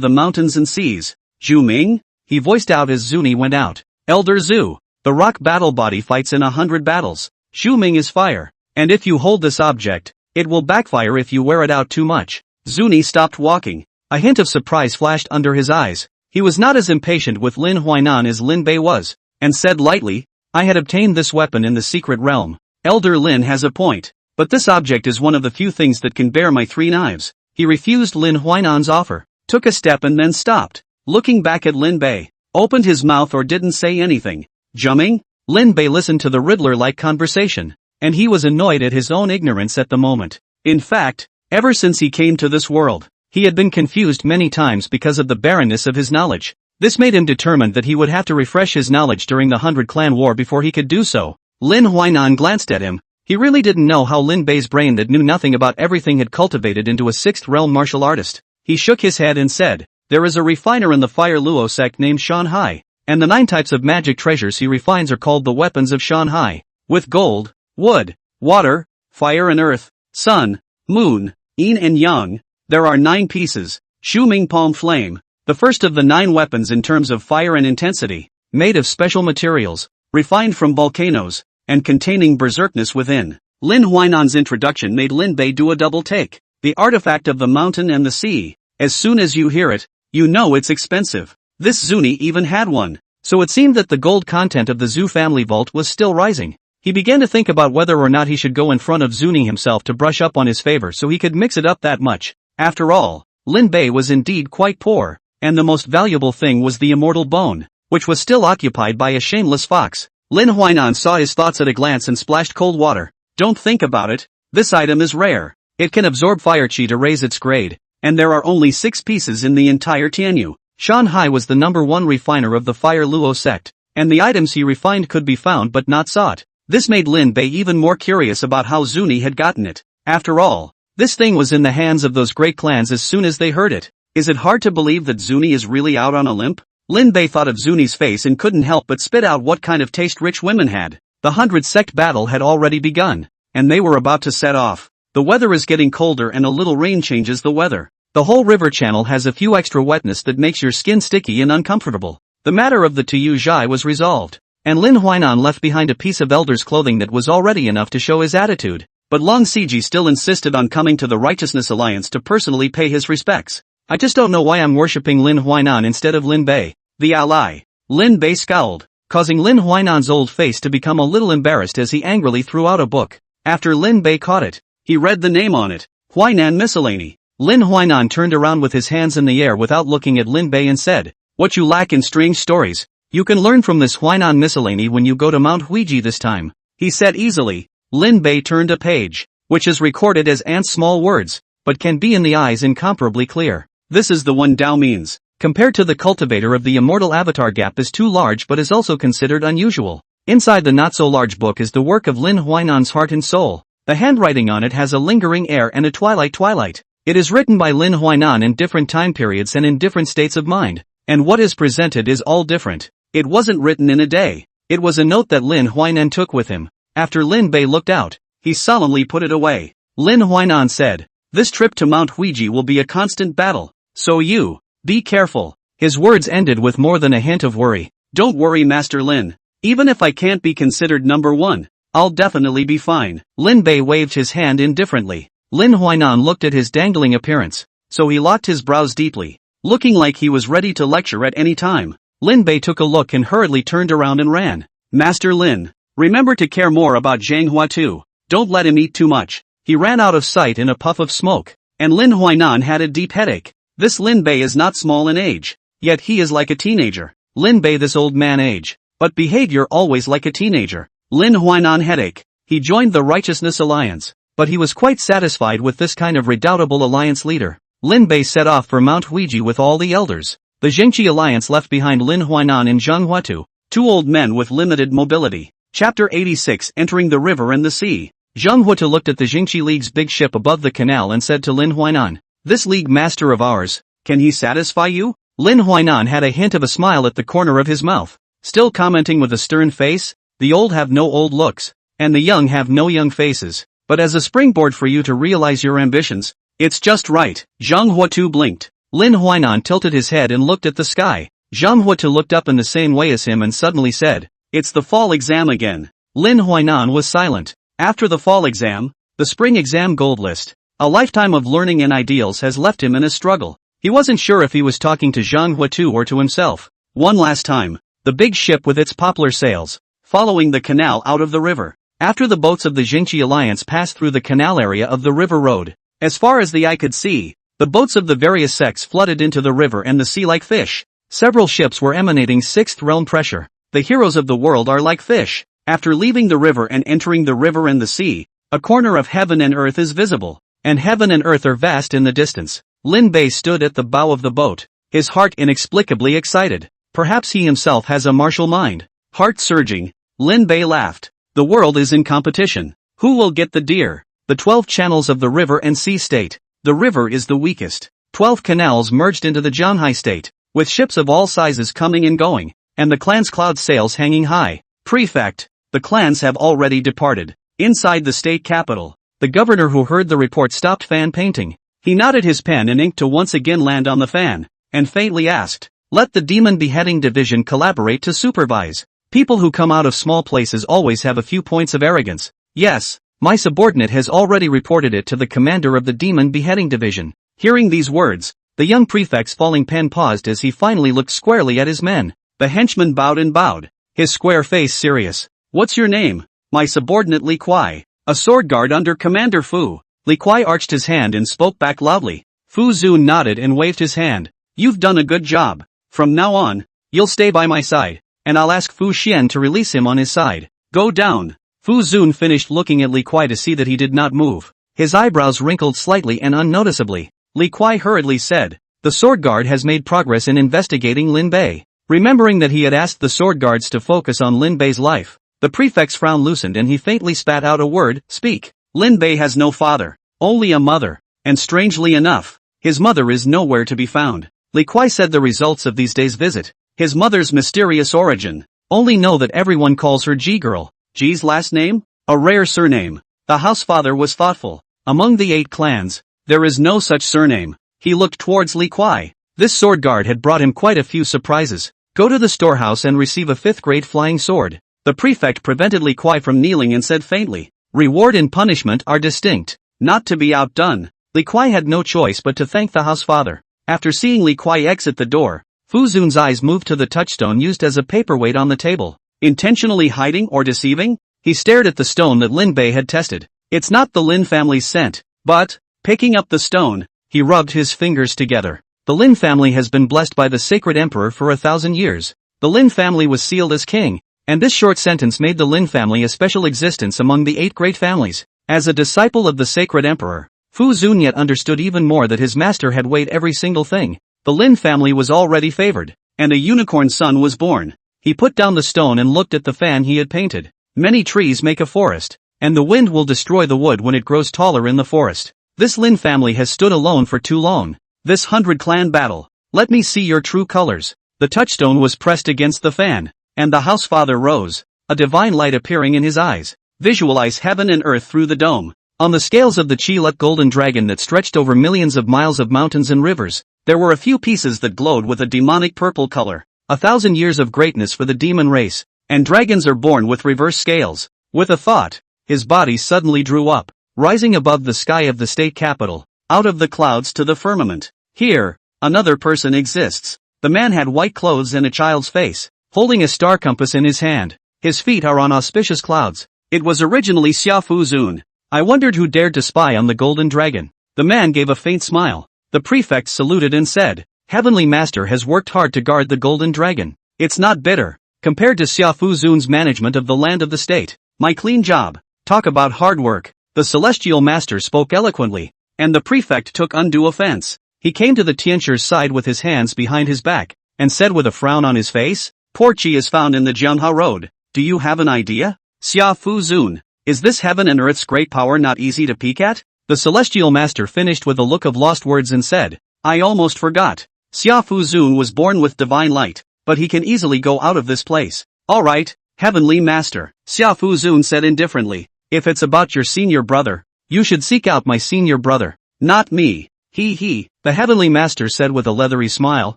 the mountains and seas. Zhu Ming?" he voiced out as Zuni went out. "Elder Zhu, the rock battle body fights in 100 battles. Zhu Ming is fire, and if you hold this object, it will backfire if you wear it out too much." Zuni stopped walking. A hint of surprise flashed under his eyes. He was not as impatient with Lin Huainan as Lin Bei was, and said lightly, "I had obtained this weapon in the secret realm. Elder Lin has a point, but this object is one of the few things that can bear my 3 knives." He refused Lin Huainan's offer, took a step and then stopped, looking back at Lin Bei, opened his mouth or didn't say anything. "Jumming?" Lin Bei listened to the Riddler-like conversation, and he was annoyed at his own ignorance at the moment. In fact, ever since he came to this world, he had been confused many times because of the barrenness of his knowledge. This made him determined that he would have to refresh his knowledge during the 100 Clan War before he could do so. Lin Huainan glanced at him. He really didn't know how Lin Bei's brain that knew nothing about everything had cultivated into a 6th realm martial artist. He shook his head and said, "There is a refiner in the Fire Luo sect named Shanhai, and the 9 types of magic treasures he refines are called the weapons of Shanhai. With gold, wood, water, fire and earth, sun, moon, yin and yang, there are 9 pieces. Shu Ming Palm Flame, the first of the 9 weapons in terms of fire and intensity, made of special materials, refined from volcanoes, and containing berserkness within." Lin Huainan's introduction made Lin Bei do a double take. The artifact of the mountain and the sea. As soon as you hear it, you know it's expensive. This Zuni even had one. So it seemed that the gold content of the Zhu family vault was still rising. He began to think about whether or not he should go in front of Zuni himself to brush up on his favor so he could mix it up that much. After all, Lin Bei was indeed quite poor, and the most valuable thing was the immortal bone, which was still occupied by a shameless fox. Lin Huainan saw his thoughts at a glance and splashed cold water. "Don't think about it. This item is rare. It can absorb fire chi to raise its grade, and there are only 6 pieces in the entire Tianyu." Shanhai was the #1 refiner of the Fire Luo sect, and the items he refined could be found but not sought. This made Lin Bei even more curious about how Zuni had gotten it. After all, this thing was in the hands of those great clans as soon as they heard it. Is it hard to believe that Zuni is really out on a limp? Lin Bei thought of Zuni's face and couldn't help but spit out what kind of taste rich women had. The 100 sect battle had already begun, and they were about to set off. The weather is getting colder and a little rain changes the weather. The whole river channel has a few extra wetness that makes your skin sticky and uncomfortable. The matter of the Tuyu Zhai was resolved, and Lin Huainan left behind a piece of elder's clothing that was already enough to show his attitude. But Long Siji still insisted on coming to the Righteousness Alliance to personally pay his respects. I just don't know why I'm worshipping Lin Huainan instead of Lin Bei, the ally. Lin Bei scowled, causing Lin Huainan's old face to become a little embarrassed as he angrily threw out a book. After Lin Bei caught it, he read the name on it, Huainan Miscellany. Lin Huainan turned around with his hands in the air without looking at Lin Bei and said, "What you lack in strange stories, you can learn from this Huainan Miscellany when you go to Mount Huiji this time," he said easily. Lin Bei turned a page, which is recorded as ant small words, but can be in the eyes incomparably clear. This is the one Dao means. Compared to the cultivator of the immortal avatar, gap is too large but is also considered unusual. Inside the not-so-large book is the work of Lin Huainan's heart and soul. The handwriting on it has a lingering air and a twilight. It is written by Lin Huainan in different time periods and in different states of mind, and what is presented is all different. It wasn't written in a day. It was a note that Lin Huainan took with him. After Lin Bei looked out, he solemnly put it away. Lin Huainan said, "This trip to Mount Huiji will be a constant battle, so you, be careful." His words ended with more than a hint of worry. "Don't worry, Master Lin. Even if I can't be considered number one, I'll definitely be fine." Lin Bei waved his hand indifferently. Lin Huainan looked at his dangling appearance, so he locked his brows deeply, looking like he was ready to lecture at any time. Lin Bei took a look and hurriedly turned around and ran. "Master Lin, remember to care more about Zhang Hua too. Don't let him eat too much." He ran out of sight in a puff of smoke, and Lin Huainan had a deep headache. This Lin Bei is not small in age, yet he is like a teenager. Lin Bei this old man age, but behavior always like a teenager. Lin Huainan headache. He joined the Righteousness Alliance, but he was quite satisfied with this kind of redoubtable alliance leader. Lin Bei set off for Mount Huiji with all the elders. The Jingqi Alliance left behind Lin Huainan and Zhang Huatu, two old men with limited mobility. Chapter 86, Entering the River and the Sea. Zhang Huatu looked at the Jingqi League's big ship above the canal and said to Lin Huainan, "This league master of ours, can he satisfy you?" Lin Huainan had a hint of a smile at the corner of his mouth, still commenting with a stern face, "The old have no old looks, and the young have no young faces, but as a springboard for you to realize your ambitions, it's just right." Zhang Huatu blinked. Lin Huainan tilted his head and looked at the sky. Zhang Huatu looked up in the same way as him and suddenly said, "It's the fall exam again." Lin Huainan was silent. After the fall exam, the spring exam gold list. A lifetime of learning and ideals has left him in a struggle. He wasn't sure if he was talking to Zhang Huatu or to himself. One last time, the big ship with its poplar sails, following the canal out of the river. After the boats of the Jingqi Alliance passed through the canal area of the river road, as far as the eye could see, the boats of the various sects flooded into the river and the sea like fish. Several ships were emanating sixth realm pressure. The heroes of the world are like fish. After leaving the river and entering the river and the sea, a corner of heaven and earth is visible, and heaven and earth are vast in the distance. Lin Bei stood at the bow of the boat, his heart inexplicably excited. Perhaps he himself has a martial mind. Heart surging, Lin Bei laughed. The world is in competition. Who will get the deer? The 12 channels of the river and sea state. The river is the weakest. 12 canals merged into the Zhanghai state, with ships of all sizes coming and going, and the clan's cloud sails hanging high. Prefect, the clans have already departed. Inside the state capital, the governor who heard the report stopped fan painting. He nodded his pen and ink to once again land on the fan, and faintly asked, "Let the demon beheading division collaborate to supervise." People who come out of small places always have a few points of arrogance. Yes, my subordinate has already reported it to the commander of the demon beheading division. Hearing these words, the young prefect's falling pen paused as he finally looked squarely at his men. The henchman bowed and bowed, his square face serious. "What's your name?" "My subordinate Li Kuai, a sword guard under Commander Fu." Li Kuai arched his hand and spoke back loudly. Fu Zun nodded and waved his hand. "You've done a good job. From now on, you'll stay by my side, and I'll ask Fu Xian to release him on his side. Go down." Fu Zun finished looking at Li Kuai to see that he did not move. His eyebrows wrinkled slightly and unnoticeably. Li Kuai hurriedly said, "The sword guard has made progress in investigating Lin Bei." Remembering that he had asked the sword guards to focus on Lin Bei's life, the prefect's frown loosened and he faintly spat out a word, "Speak." Lin Bei has no father, only a mother, and strangely enough, his mother is nowhere to be found. Li Kuai said the results of these days' visit. His mother's mysterious origin. Only know that everyone calls her G-girl. Ji's last name? A rare surname. The housefather was thoughtful. Among the 8 clans, there is no such surname. He looked towards Li Kuai. This sword guard had brought him quite a few surprises. Go to the storehouse and receive a 5th grade flying sword. The prefect prevented Li Kuai from kneeling and said faintly, reward and punishment are distinct. Not to be outdone, Li Kuai had no choice but to thank the housefather. After seeing Li Kuai exit the door, Fu Zun's eyes moved to the touchstone used as a paperweight on the table. Intentionally hiding or deceiving? He stared at the stone that Lin Bei had tested. It's not the Lin family's scent, but, picking up the stone, he rubbed his fingers together. The Lin family has been blessed by the sacred emperor for 1,000 years. The Lin family was sealed as king, and this short sentence made the Lin family a special existence among the 8 great families. As a disciple of the sacred emperor, Fu Zun yet understood even more that his master had weighed every single thing. The Lin family was already favored, and a unicorn son was born. He put down the stone and looked at the fan he had painted. Many trees make a forest, and the wind will destroy the wood when it grows taller in the forest. This Lin family has stood alone for too long. This 100-clan battle. Let me see your true colors. The touchstone was pressed against the fan, and the housefather rose, a divine light appearing in his eyes. Visualize heaven and earth through the dome. On the scales of the Chi-Lut golden dragon that stretched over millions of miles of mountains and rivers, there were a few pieces that glowed with a demonic purple color. 1,000 years of greatness for the demon race, and dragons are born with reverse scales. With a thought, his body suddenly drew up, rising above the sky of the state capital, out of the clouds to the firmament. Here, another person exists. The man had white clothes and a child's face, holding a star compass in his hand. His feet are on auspicious clouds. It was originally Xia Fu Zun. I wondered who dared to spy on the golden dragon. The man gave a faint smile. The prefect saluted and said, Heavenly Master has worked hard to guard the golden dragon. It's not bitter, compared to Xia Fu Zun's management of the land of the state. My clean job. Talk about hard work. The celestial master spoke eloquently, and the prefect took undue offense. He came to the Tianshur's side with his hands behind his back, and said with a frown on his face, Poor Qi is found in the Jianhao road. Do you have an idea? Xia Fu Zun, is this heaven and earth's great power not easy to peek at? The celestial master finished with a look of lost words and said, I almost forgot. Xia Fu Zun was born with divine light, but he can easily go out of this place. Alright, heavenly master, Xia Fu Zun said indifferently. If it's about your senior brother, you should seek out my senior brother. Not me. He. The heavenly master said with a leathery smile,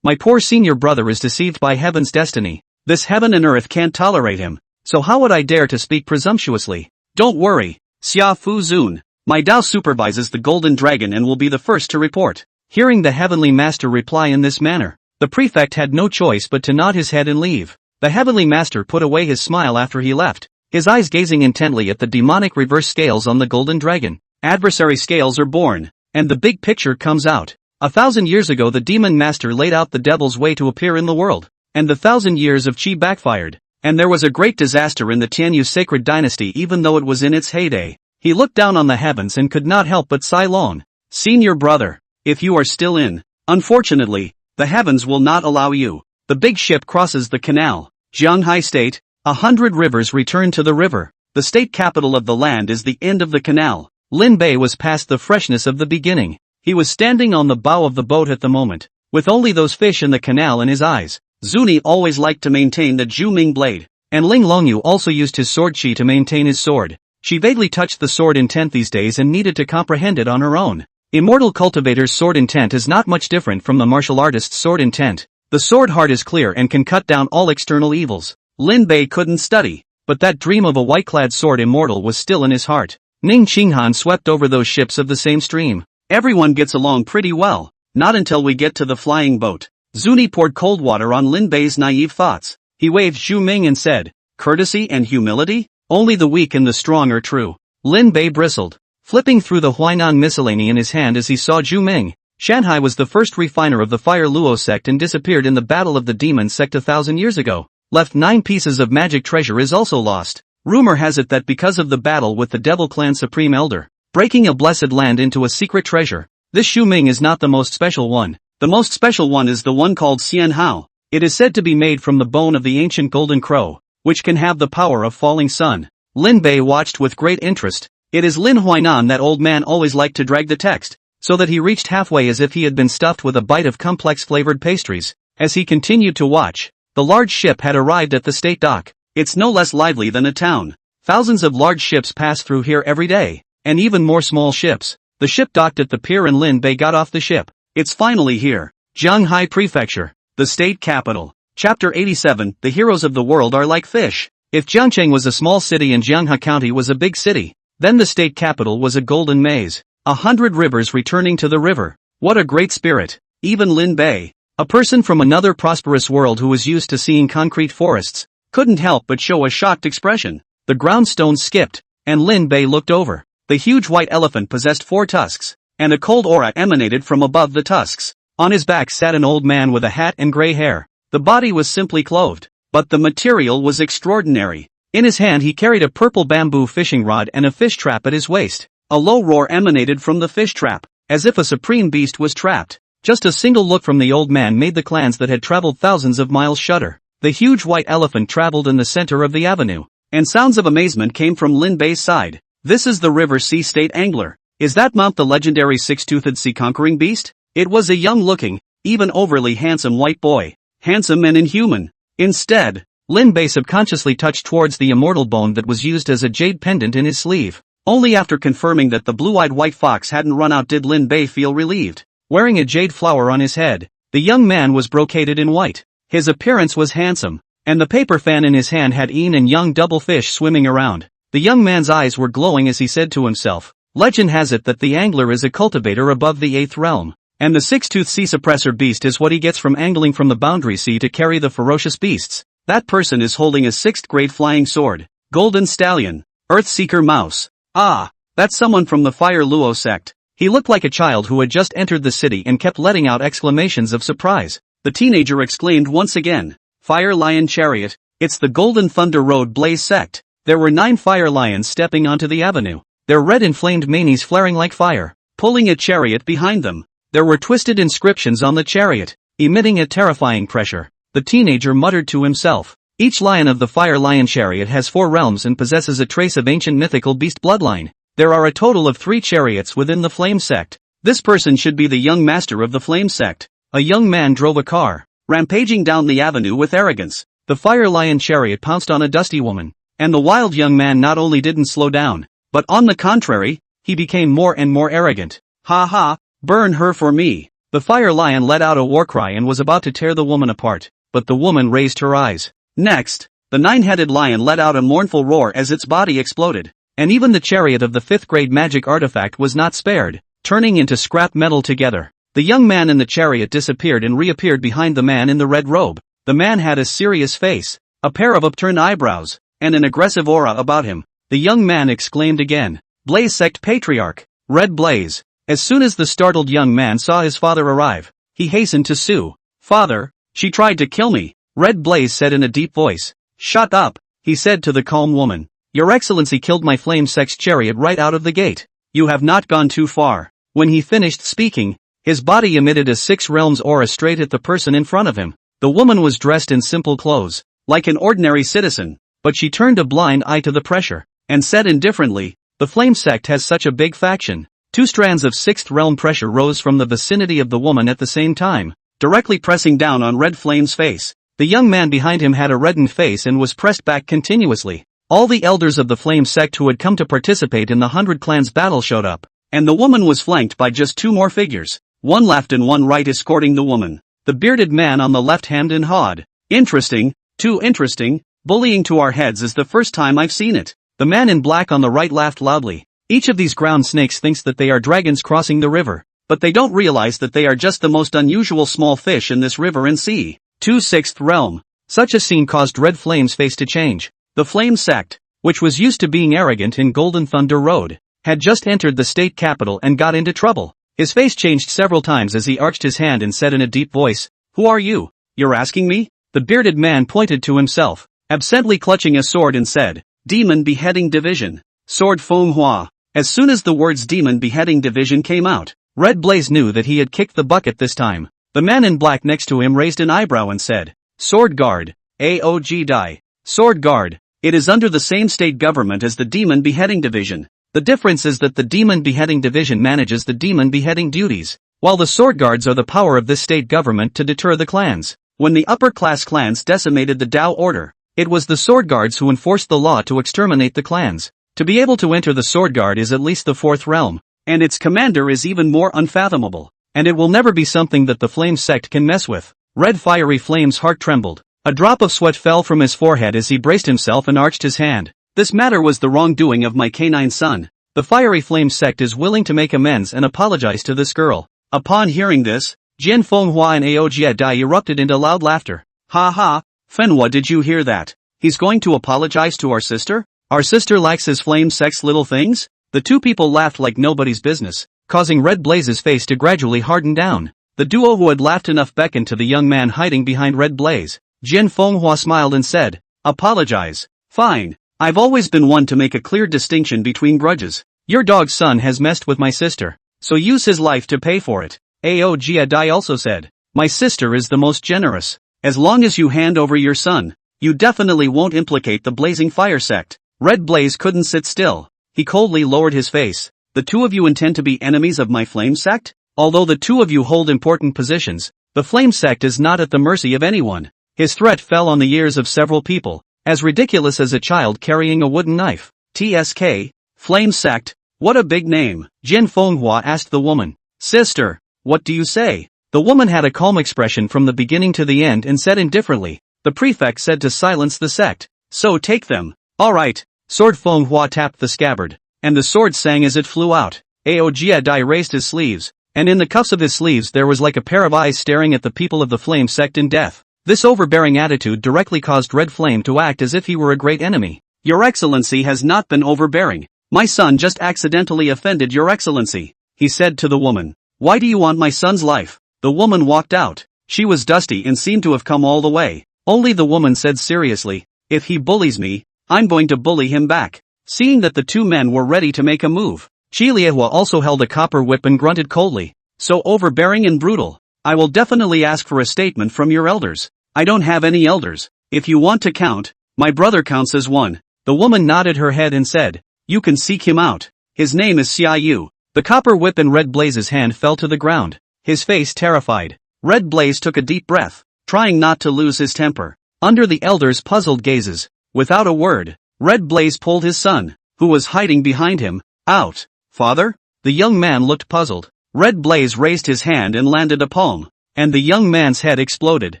my poor senior brother is deceived by heaven's destiny. This heaven and earth can't tolerate him, so how would I dare to speak presumptuously? Don't worry, Xia Fu Zun. My Dao supervises the golden dragon and will be the first to report. Hearing the heavenly master reply in this manner, the prefect had no choice but to nod his head and leave. The heavenly master put away his smile after he left, his eyes gazing intently at the demonic reverse scales on the golden dragon. Adversary scales are born, and the big picture comes out. 1,000 years ago the demon master laid out the devil's way to appear in the world, and the 1,000 years of Qi backfired, and there was a great disaster in the Tianyu sacred dynasty even though it was in its heyday. He looked down on the heavens and could not help but sigh long. Senior brother, if you are still in, unfortunately, the heavens will not allow you. The big ship crosses the canal. Jianghai State, 100 rivers return to the river. The state capital of the land is the end of the canal. Lin Bei was past the freshness of the beginning. He was standing on the bow of the boat at the moment, with only those fish in the canal in his eyes. Zuni always liked to maintain the Zhuming blade, and Ling Longyu also used his sword chi to maintain his sword. She vaguely touched the sword intent these days and needed to comprehend it on her own. Immortal cultivator's sword intent is not much different from the martial artist's sword intent. The sword heart is clear and can cut down all external evils. Lin Bei couldn't study, but that dream of a white-clad sword immortal was still in his heart. Ning Qinghan swept over those ships of the same stream. Everyone gets along pretty well, not until we get to the flying boat. Zuni poured cold water on Lin Bei's naive thoughts. He waved Zhu Ming and said, courtesy and humility? Only the weak and the strong are true. Lin Bei bristled, flipping through the Huainan miscellany in his hand as he saw Zhu Ming. Shanhai was the first refiner of the Fire Luo sect and disappeared in the Battle of the Demon sect 1,000 years ago. Left 9 pieces of magic treasure is also lost. Rumor has it that because of the battle with the Devil Clan Supreme Elder, breaking a blessed land into a secret treasure, this Xu Ming is not the most special one. The most special one is the one called Xian Hao. It is said to be made from the bone of the ancient golden crow, which can have the power of falling sun. Lin Bei watched with great interest. It is Lin Huainan that old man always liked to drag the text, so that he reached halfway as if he had been stuffed with a bite of complex flavored pastries. As he continued to watch, the large ship had arrived at the state dock. It's no less lively than a town. Thousands of large ships pass through here every day, and even more small ships. The ship docked at the pier and Lin Bei got off the ship. It's finally here. Zhanghai Prefecture, the state capital. Chapter 87, The heroes of the world are like fish. If Jiangcheng was a small city and Jianghe County was a big city, then the state capital was a golden maze. 100 rivers returning to the river. What a great spirit. Even Lin Bei, a person from another prosperous world who was used to seeing concrete forests, couldn't help but show a shocked expression. The ground stones skipped, and Lin Bei looked over. The huge white elephant possessed 4 tusks, and a cold aura emanated from above the tusks. On his back sat an old man with a hat and gray hair. The body was simply clothed, but the material was extraordinary. In his hand he carried a purple bamboo fishing rod and a fish trap at his waist. A low roar emanated from the fish trap, as if a supreme beast was trapped. Just a single look from the old man made the clans that had traveled thousands of miles shudder. The huge white elephant traveled in the center of the avenue, and sounds of amazement came from Lin Bei's side. This is the River Sea State Angler. Is that Mount the legendary six-toothed sea-conquering beast? It was a young-looking, even overly handsome white boy. Handsome and inhuman. Instead, Lin Bei subconsciously touched towards the immortal bone that was used as a jade pendant in his sleeve. Only after confirming that the blue-eyed white fox hadn't run out did Lin Bei feel relieved. Wearing a jade flower on his head, the young man was brocaded in white. His appearance was handsome, and the paper fan in his hand had yin and yang double fish swimming around. The young man's eyes were glowing as he said to himself, "Legend has it that the angler is a cultivator above the 8th realm, and the six-toothed sea suppressor beast is what he gets from angling from the boundary sea to carry the ferocious beasts. That person is holding a 6th-grade flying sword. Golden Stallion. Earthseeker Mouse. Ah, that's someone from the Fire Luo sect." He looked like a child who had just entered the city and kept letting out exclamations of surprise. The teenager exclaimed once again, "Fire Lion Chariot, it's the Golden Thunder Road Blaze sect." There were 9 fire lions stepping onto the avenue, their red inflamed manes flaring like fire, pulling a chariot behind them. There were twisted inscriptions on the chariot, emitting a terrifying pressure. The teenager muttered to himself, "Each lion of the Fire Lion Chariot has 4 realms and possesses a trace of ancient mythical beast bloodline. There are a total of 3 chariots within the Flame sect. This person should be the young master of the Flame sect." A young man drove a car, rampaging down the avenue with arrogance. The Fire Lion Chariot pounced on a dusty woman, and the wild young man not only didn't slow down, but on the contrary, he became more and more arrogant. "Ha ha, burn her for me." The Fire Lion let out a war cry and was about to tear the woman apart, but the woman raised her eyes. Next, the 9-headed lion let out a mournful roar as its body exploded, and even the chariot of the 5th-grade magic artifact was not spared, turning into scrap metal together. The young man in the chariot disappeared and reappeared behind the man in the red robe. The man had a serious face, a pair of upturned eyebrows, and an aggressive aura about him. The young man exclaimed again, "Blaze Sect Patriarch, Red Blaze." As soon as the startled young man saw his father arrive, he hastened to sue. "Father, she tried to kill me," Red Blaze said in a deep voice. "Shut up," he said to the calm woman. "Your Excellency killed my Flame Sect's chariot right out of the gate. You have not gone too far." When he finished speaking, his body emitted a 6 realms aura straight at the person in front of him. The woman was dressed in simple clothes, like an ordinary citizen, but she turned a blind eye to the pressure, and said indifferently, "The Flame Sect has such a big faction." 2 strands of 6th realm pressure rose from the vicinity of the woman at the same time, directly pressing down on Red Flame's face. The young man behind him had a reddened face and was pressed back continuously. All the elders of the Flame Sect who had come to participate in the 100 Clans battle showed up, and the woman was flanked by just 2 more figures, one left and one right escorting the woman. The bearded man on the left hemmed and hawed. "Interesting, too interesting, bullying to our heads is the first time I've seen it." The man in black on the right laughed loudly. "Each of these ground snakes thinks that they are dragons crossing the river, but they don't realize that they are just the most unusual small fish in this river and sea." 6th realm. Such a scene caused Red Flame's face to change. The Flame Sect, which was used to being arrogant in Golden Thunder Road, had just entered the state capital and got into trouble. His face changed several times as he arched his hand and said in a deep voice, "Who are you? You're asking me?" The bearded man pointed to himself, absently clutching a sword and said, "Demon Beheading Division. Sword Feng Hua." As soon as the words Demon Beheading Division came out, Red Blaze knew that he had kicked the bucket this time. The man in black next to him raised an eyebrow and said, "Sword Guard. AOG Dai. Sword Guard. It is under the same state government as the Demon Beheading Division. The difference is that the Demon Beheading Division manages the demon beheading duties, while the Sword Guards are the power of this state government to deter the clans. When the upper-class clans decimated the Dao Order, It was the sword guards who enforced the law to exterminate the clans. To be able to enter the sword guard is at least the fourth realm, and its commander is even more unfathomable, and it will never be something that the flame sect can mess with. Red Fiery Flame's heart trembled. A drop of sweat fell from his forehead as he braced himself and arched his hand. This matter was the wrongdoing of my canine son. The Fiery Flame sect is willing to make amends and apologize to this girl. Upon hearing this, Jin Fenghua and Aojia Dai erupted into loud laughter. Ha ha, Fenghua, did you hear that? He's going to apologize to our sister? Our sister likes his flame sect's little things? The two people laughed like nobody's business, causing Red Blaze's face to gradually harden down. The duo who had laughed enough beckoned to the young man hiding behind Red Blaze. Jin Fenghua smiled and said, apologize. Fine. I've always been one to make a clear distinction between grudges. Your dog's son has messed with my sister, so use his life to pay for it. Aojia Dai also said, my sister is the most generous. As long as you hand over your son, you definitely won't implicate the Blazing Fire sect. Red Blaze couldn't sit still. He coldly lowered his face. The two of you intend to be enemies of my flame sect? Although the two of you hold important positions, the flame sect is not at the mercy of anyone. His threat fell on the ears of several people, as ridiculous as a child carrying a wooden knife. TSK, Flame Sect, what a big name. Jin Fenghua asked the woman. Sister, what do you say? The woman had a calm expression from the beginning to the end and said indifferently. The prefect said to silence the sect. So take them. Alright. Sword Fenghua tapped the scabbard, and the sword sang as it flew out. Aojia Dai raised his sleeves, and in the cuffs of his sleeves there was like a pair of eyes staring at the people of the flame sect in death. This overbearing attitude directly caused Red Flame to act as if he were a great enemy. Your Excellency has not been overbearing. My son just accidentally offended Your Excellency, he said to the woman. Why do you want my son's life? The woman walked out. She was dusty and seemed to have come all the way. Only the woman said seriously, if he bullies me, I'm going to bully him back. Seeing that the two men were ready to make a move, Chi Liehua also held a copper whip and grunted coldly. So overbearing and brutal. I will definitely ask for a statement from your elders. I don't have any elders. If you want to count, my brother counts as one. The woman nodded her head and said, you can seek him out. His name is Xia Yu. The copper whip in Red Blaze's hand fell to the ground, his face terrified. Red Blaze took a deep breath, trying not to lose his temper. Under the elders' puzzled gazes, without a word, Red Blaze pulled his son, who was hiding behind him, out. Father? The young man looked puzzled. Red Blaze raised his hand and landed a palm, and the young man's head exploded.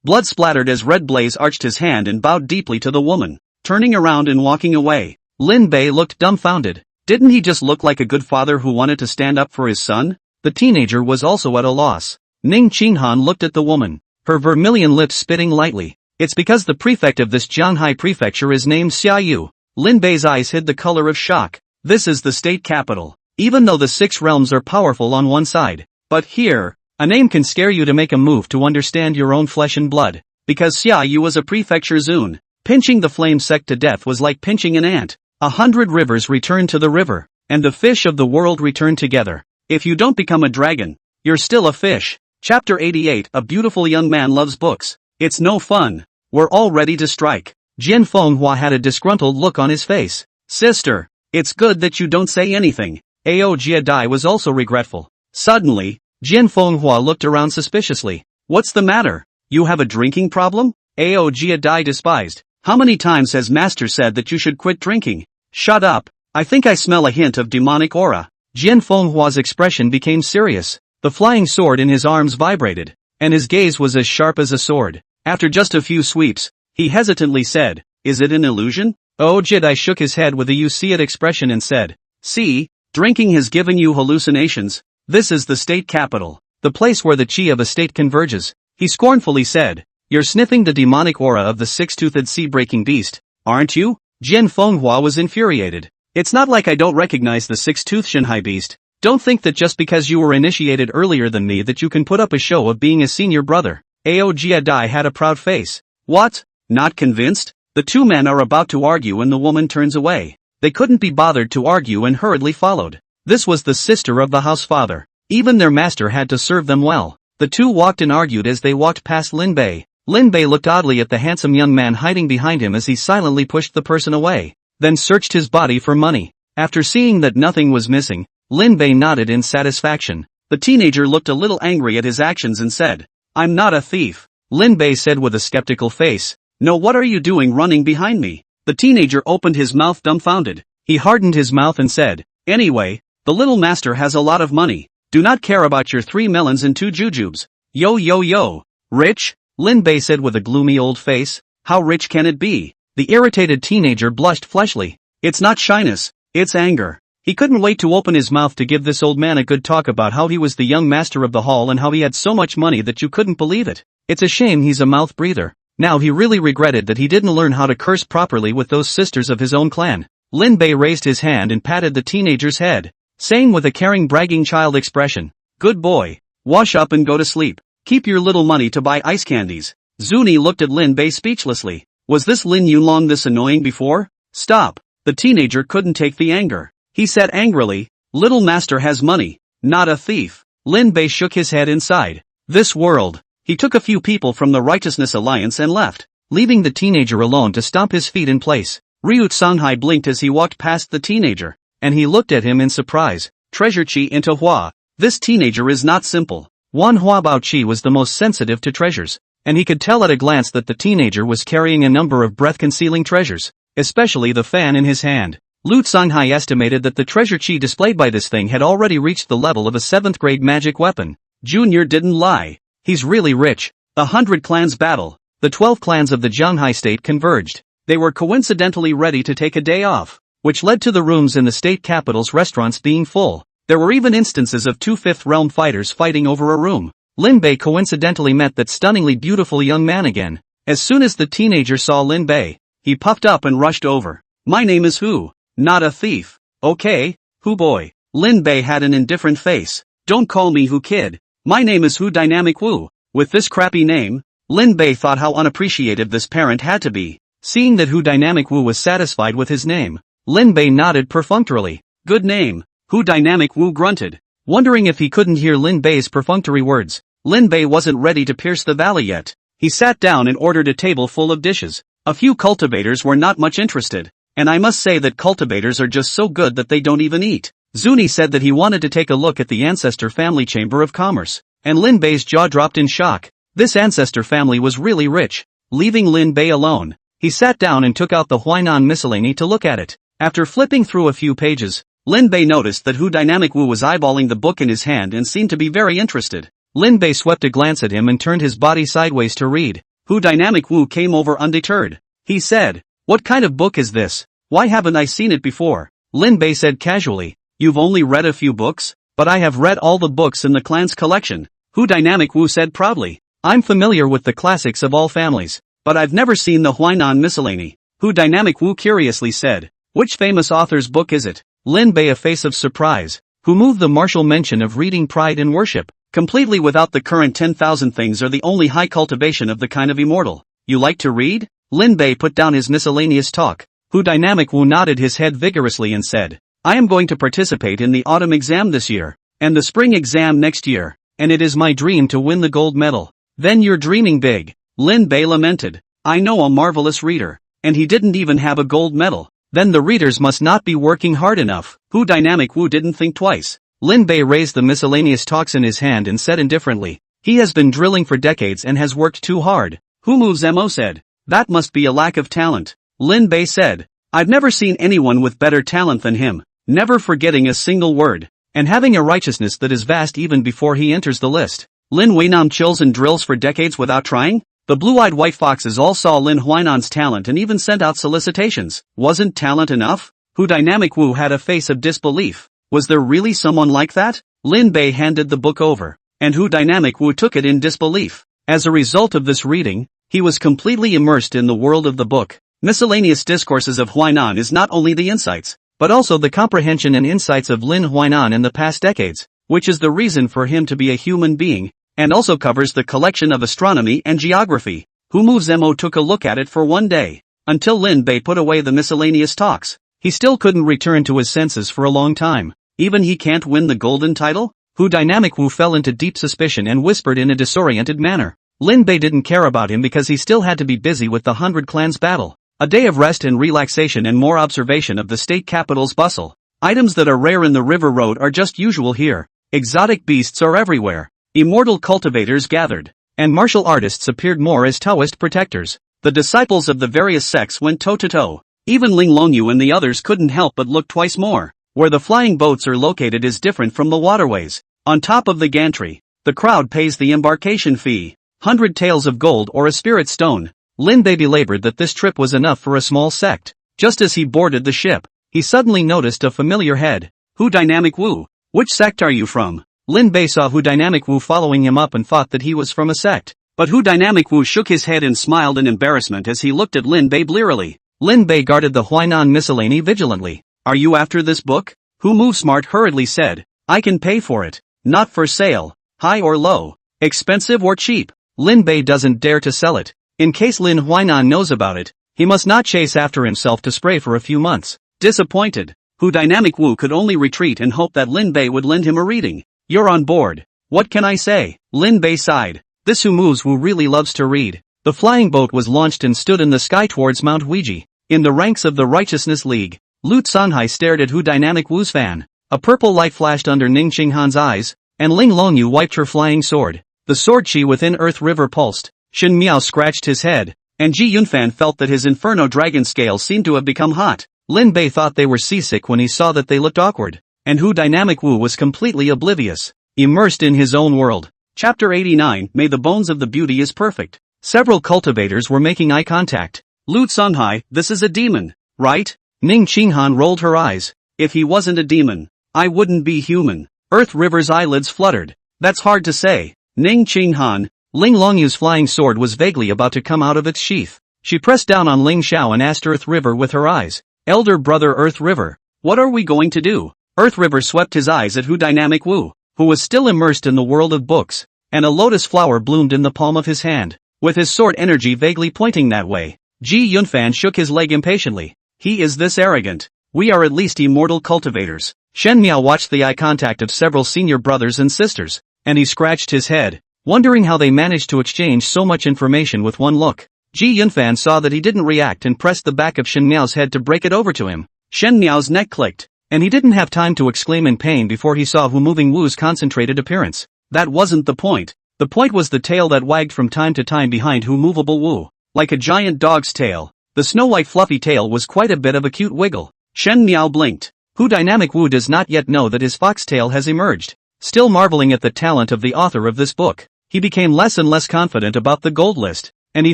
Blood splattered as Red Blaze arched his hand and bowed deeply to the woman, turning around and walking away. Lin Bei looked dumbfounded. Didn't he just look like a good father who wanted to stand up for his son? The teenager was also at a loss. Ning Qinghan looked at the woman, her vermilion lips spitting lightly. It's because the prefect of this Jianghai prefecture is named Xia Yu. Lin Bei's eyes hid the color of shock. This is the state capital. Even though the 6 realms are powerful on one side, but here, a name can scare you to make a move to understand your own flesh and blood. Because Xia Yu was a prefecture zun. Pinching the flame sect to death was like pinching an ant. 100 rivers return to the river, and the fish of the world return together. If you don't become a dragon, you're still a fish. Chapter 88. A beautiful young man loves books. It's no fun. We're all ready to strike. Jin Fenghua had a disgruntled look on his face. Sister, it's good that you don't say anything. Aojia Dai was also regretful. Suddenly, Jin Fenghua looked around suspiciously. What's the matter? You have a drinking problem? Aojia Dai despised. How many times has Master said that you should quit drinking? Shut up. I think I smell a hint of demonic aura. Jin Fenghua's expression became serious. The flying sword in his arms vibrated, and his gaze was as sharp as a sword. After just a few sweeps, he hesitantly said, is it an illusion? Aojia shook his head with a you see it expression and said, see, drinking has given you hallucinations. This is the state capital, the place where the chi of a state converges. He scornfully said, you're sniffing the demonic aura of the 6-toothed sea-breaking beast, aren't you? Jin Fenghua was infuriated. It's not like I don't recognize the 6-toothed Shanghai beast. Don't think that just because you were initiated earlier than me that you can put up a show of being a senior brother. Aojia Dai had a proud face. What? Not convinced? The two men are about to argue and the woman turns away. They couldn't be bothered to argue and hurriedly followed. This was the sister of the house father. Even their master had to serve them well. The two walked and argued as they walked past Lin Bei. Lin Bei looked oddly at the handsome young man hiding behind him as he silently pushed the person away, then searched his body for money. After seeing that nothing was missing, Lin Bei nodded in satisfaction. The teenager looked a little angry at his actions and said, I'm not a thief. Lin Bei said with a skeptical face, No, what are you doing running behind me? The teenager opened his mouth dumbfounded. He hardened his mouth and said, anyway, the little master has a lot of money. Do not care about your 3 melons and 2 jujubes. Yo yo yo. Rich? Lin Bei said with a gloomy old face. How rich can it be? The irritated teenager blushed fleshly. It's not shyness, it's anger. He couldn't wait to open his mouth to give this old man a good talk about how he was the young master of the hall and how he had so much money that you couldn't believe it. It's a shame he's a mouth breather. Now he really regretted that he didn't learn how to curse properly with those sisters of his own clan. Lin Bei raised his hand and patted the teenager's head, saying with a caring bragging child expression, good boy, wash up and go to sleep. Keep your little money to buy ice candies. Zuni looked at Lin Bei speechlessly. Was this Lin Yunlong this annoying before? Stop. The teenager couldn't take the anger. He said angrily, little master has money, not a thief. Lin Bei shook his head inside. This world. He took a few people from the Righteousness Alliance and left, leaving the teenager alone to stomp his feet in place. Ryut Songhai blinked as he walked past the teenager, and he looked at him in surprise. Treasure Chi into Hua. This teenager is not simple. Wan Hua Bao Chi was the most sensitive to treasures, and he could tell at a glance that the teenager was carrying a number of breath-concealing treasures, especially the fan in his hand. Lu Songhai estimated that the treasure chi displayed by this thing had already reached the level of a 7th grade magic weapon. Junior didn't lie. He's really rich. The 100 clans battle. The 12 clans of the Zhanghai state converged. They were coincidentally ready to take a day off, which led to the rooms in the state capital's restaurants being full. There were even instances of 2 5th realm fighters fighting over a room. Lin Bei coincidentally met that stunningly beautiful young man again. As soon as the teenager saw Lin Bei, he puffed up and rushed over. My name is Hu, not a thief. Okay, Hu boy. Lin Bei had an indifferent face. Don't call me Hu kid. My name is Hu Dynamic Wu. With this crappy name, Lin Bei thought how unappreciative this parent had to be. Seeing that Hu Dynamic Wu was satisfied with his name, Lin Bei nodded perfunctorily. Good name. Hu Dynamic Wu grunted, wondering if he couldn't hear Lin Bei's perfunctory words. Lin Bei wasn't ready to pierce the valley yet. He sat down and ordered a table full of dishes. A few cultivators were not much interested, and I must say that cultivators are just so good that they don't even eat. Zuni said that he wanted to take a look at the Ancestor Family Chamber of Commerce, and Lin Bei's jaw dropped in shock. This Ancestor family was really rich. Leaving Lin Bei alone, he sat down and took out the Huainan miscellany to look at it. After flipping through a few pages, Lin Bei noticed that Hu Dynamic Wu was eyeballing the book in his hand and seemed to be very interested. Lin Bei swept a glance at him and turned his body sideways to read. Hu Dynamic Wu came over undeterred. He said, what kind of book is this? Why haven't I seen it before? Lin Bei said casually, you've only read a few books? But I have read all the books in the clan's collection. Hu Dynamic Wu said proudly, I'm familiar with the classics of all families, but I've never seen the Huainan miscellany. Hu Dynamic Wu curiously said, which famous author's book is it? Lin Bei, a face of surprise, who moved the martial mention of reading Pride and Worship, completely without the current 10,000 things are the only high cultivation of the kind of immortal. You like to read? Lin Bei put down his miscellaneous talk. Hu Dynamic Wu nodded his head vigorously and said, I am going to participate in the autumn exam this year, and the spring exam next year, and it is my dream to win the gold medal. Then you're dreaming big. Lin Bei lamented. I know a marvelous reader, and he didn't even have a gold medal. Then the readers must not be working hard enough. Hu Dynamic Wu didn't think twice. Lin Bei raised the miscellaneous talks in his hand and said indifferently, he has been drilling for decades and has worked too hard. Hu Moves Mo said, that must be a lack of talent. Lin Bei said, I've never seen anyone with better talent than him, never forgetting a single word, and having a righteousness that is vast even before he enters the list. Lin Huinam chills and drills for decades without trying? The blue-eyed white foxes all saw Lin Huinan's talent and even sent out solicitations. Wasn't talent enough? Hu Dynamic Wu had a face of disbelief. Was there really someone like that? Lin Bei handed the book over, and Hu Dynamic Wu took it in disbelief. As a result of this reading, he was completely immersed in the world of the book. Miscellaneous Discourses of Huainan is not only the insights, but also the comprehension and insights of Lin Huainan in the past decades, which is the reason for him to be a human being, and also covers the collection of astronomy and geography. Hu Moves Mo took a look at it for one day, until Lin Bei put away the miscellaneous talks. He still couldn't return to his senses for a long time. Even he can't win the golden title? Hu Dynamic Wu fell into deep suspicion and whispered in a disoriented manner. Lin Bei didn't care about him because he still had to be busy with the 100 Clans battle. A day of rest and relaxation and more observation of the state capital's bustle. Items that are rare in the River Road are just usual here. Exotic beasts are everywhere. Immortal cultivators gathered, and martial artists appeared more as Taoist protectors. The disciples of the various sects went toe-to-toe. Even Ling Longyu and the others couldn't help but look twice more. Where the flying boats are located is different from the waterways. On top of the gantry, the crowd pays the embarkation fee, 100 taels of gold or a spirit stone. Lin Bei belabored that this trip was enough for a small sect. Just as he boarded the ship, he suddenly noticed a familiar head. Hu Dynamic Wu, which sect are you from? Lin Bei saw Hu Dynamic Wu following him up and thought that he was from a sect. But Hu Dynamic Wu shook his head and smiled in embarrassment as he looked at Lin Bei blearily. Lin Bei guarded the Huainan miscellany vigilantly. Are you after this book? Hu Move Smart hurriedly said. I can pay for it. Not for sale. High or low. Expensive or cheap. Lin Bei doesn't dare to sell it. In case Lin Huainan knows about it, he must not chase after himself to spray for a few months. Disappointed, Hu Dynamic Wu could only retreat and hope that Lin Bei would lend him a reading. You're on board. What can I say? Lin Bei sighed. This Hu Moves Wu really loves to read. The flying boat was launched and stood in the sky towards Mount Ouija. In the ranks of the Righteousness League, Lu Sanhai stared at Hu Dynamic Wu's fan. A purple light flashed under Ning Qinghan's eyes, and Ling Longyu wiped her flying sword. The sword chi within Earth River pulsed. Shen Miao scratched his head, and Ji Yunfan felt that his Inferno Dragon scale seemed to have become hot. Lin Bei thought they were seasick when he saw that they looked awkward, and Hu Dynamic Wu was completely oblivious, immersed in his own world. Chapter 89, May the Bones of the Beauty is Perfect. Several cultivators were making eye contact. Lu Sanhai, this is a demon, right? Ning Qinghan rolled her eyes. If he wasn't a demon, I wouldn't be human. Earth River's eyelids fluttered. That's hard to say. Ning Qinghan, Ling Longyu's flying sword was vaguely about to come out of its sheath. She pressed down on Ling Xiao and asked Earth River with her eyes. Elder brother Earth River, what are we going to do? Earth River swept his eyes at Hu Dynamic Wu, who was still immersed in the world of books, and a lotus flower bloomed in the palm of his hand, with his sword energy vaguely pointing that way. Ji Yunfan shook his leg impatiently. He is this arrogant. We are at least immortal cultivators. Shen Miao watched the eye contact of several senior brothers and sisters, and he scratched his head, wondering how they managed to exchange so much information with one look. Ji Yunfan saw that he didn't react and pressed the back of Shen Miao's head to break it over to him. Shen Miao's neck clicked, and he didn't have time to exclaim in pain before he saw Hu Moving Wu's concentrated appearance. That wasn't the point. The point was the tail that wagged from time to time behind Hu Movable Wu. Like a giant dog's tail, the snow-white fluffy tail was quite a bit of a cute wiggle. Shen Miao blinked. Hu Dynamic Wu does not yet know that his foxtail has emerged. Still marveling at the talent of the author of this book, he became less and less confident about the gold list, and he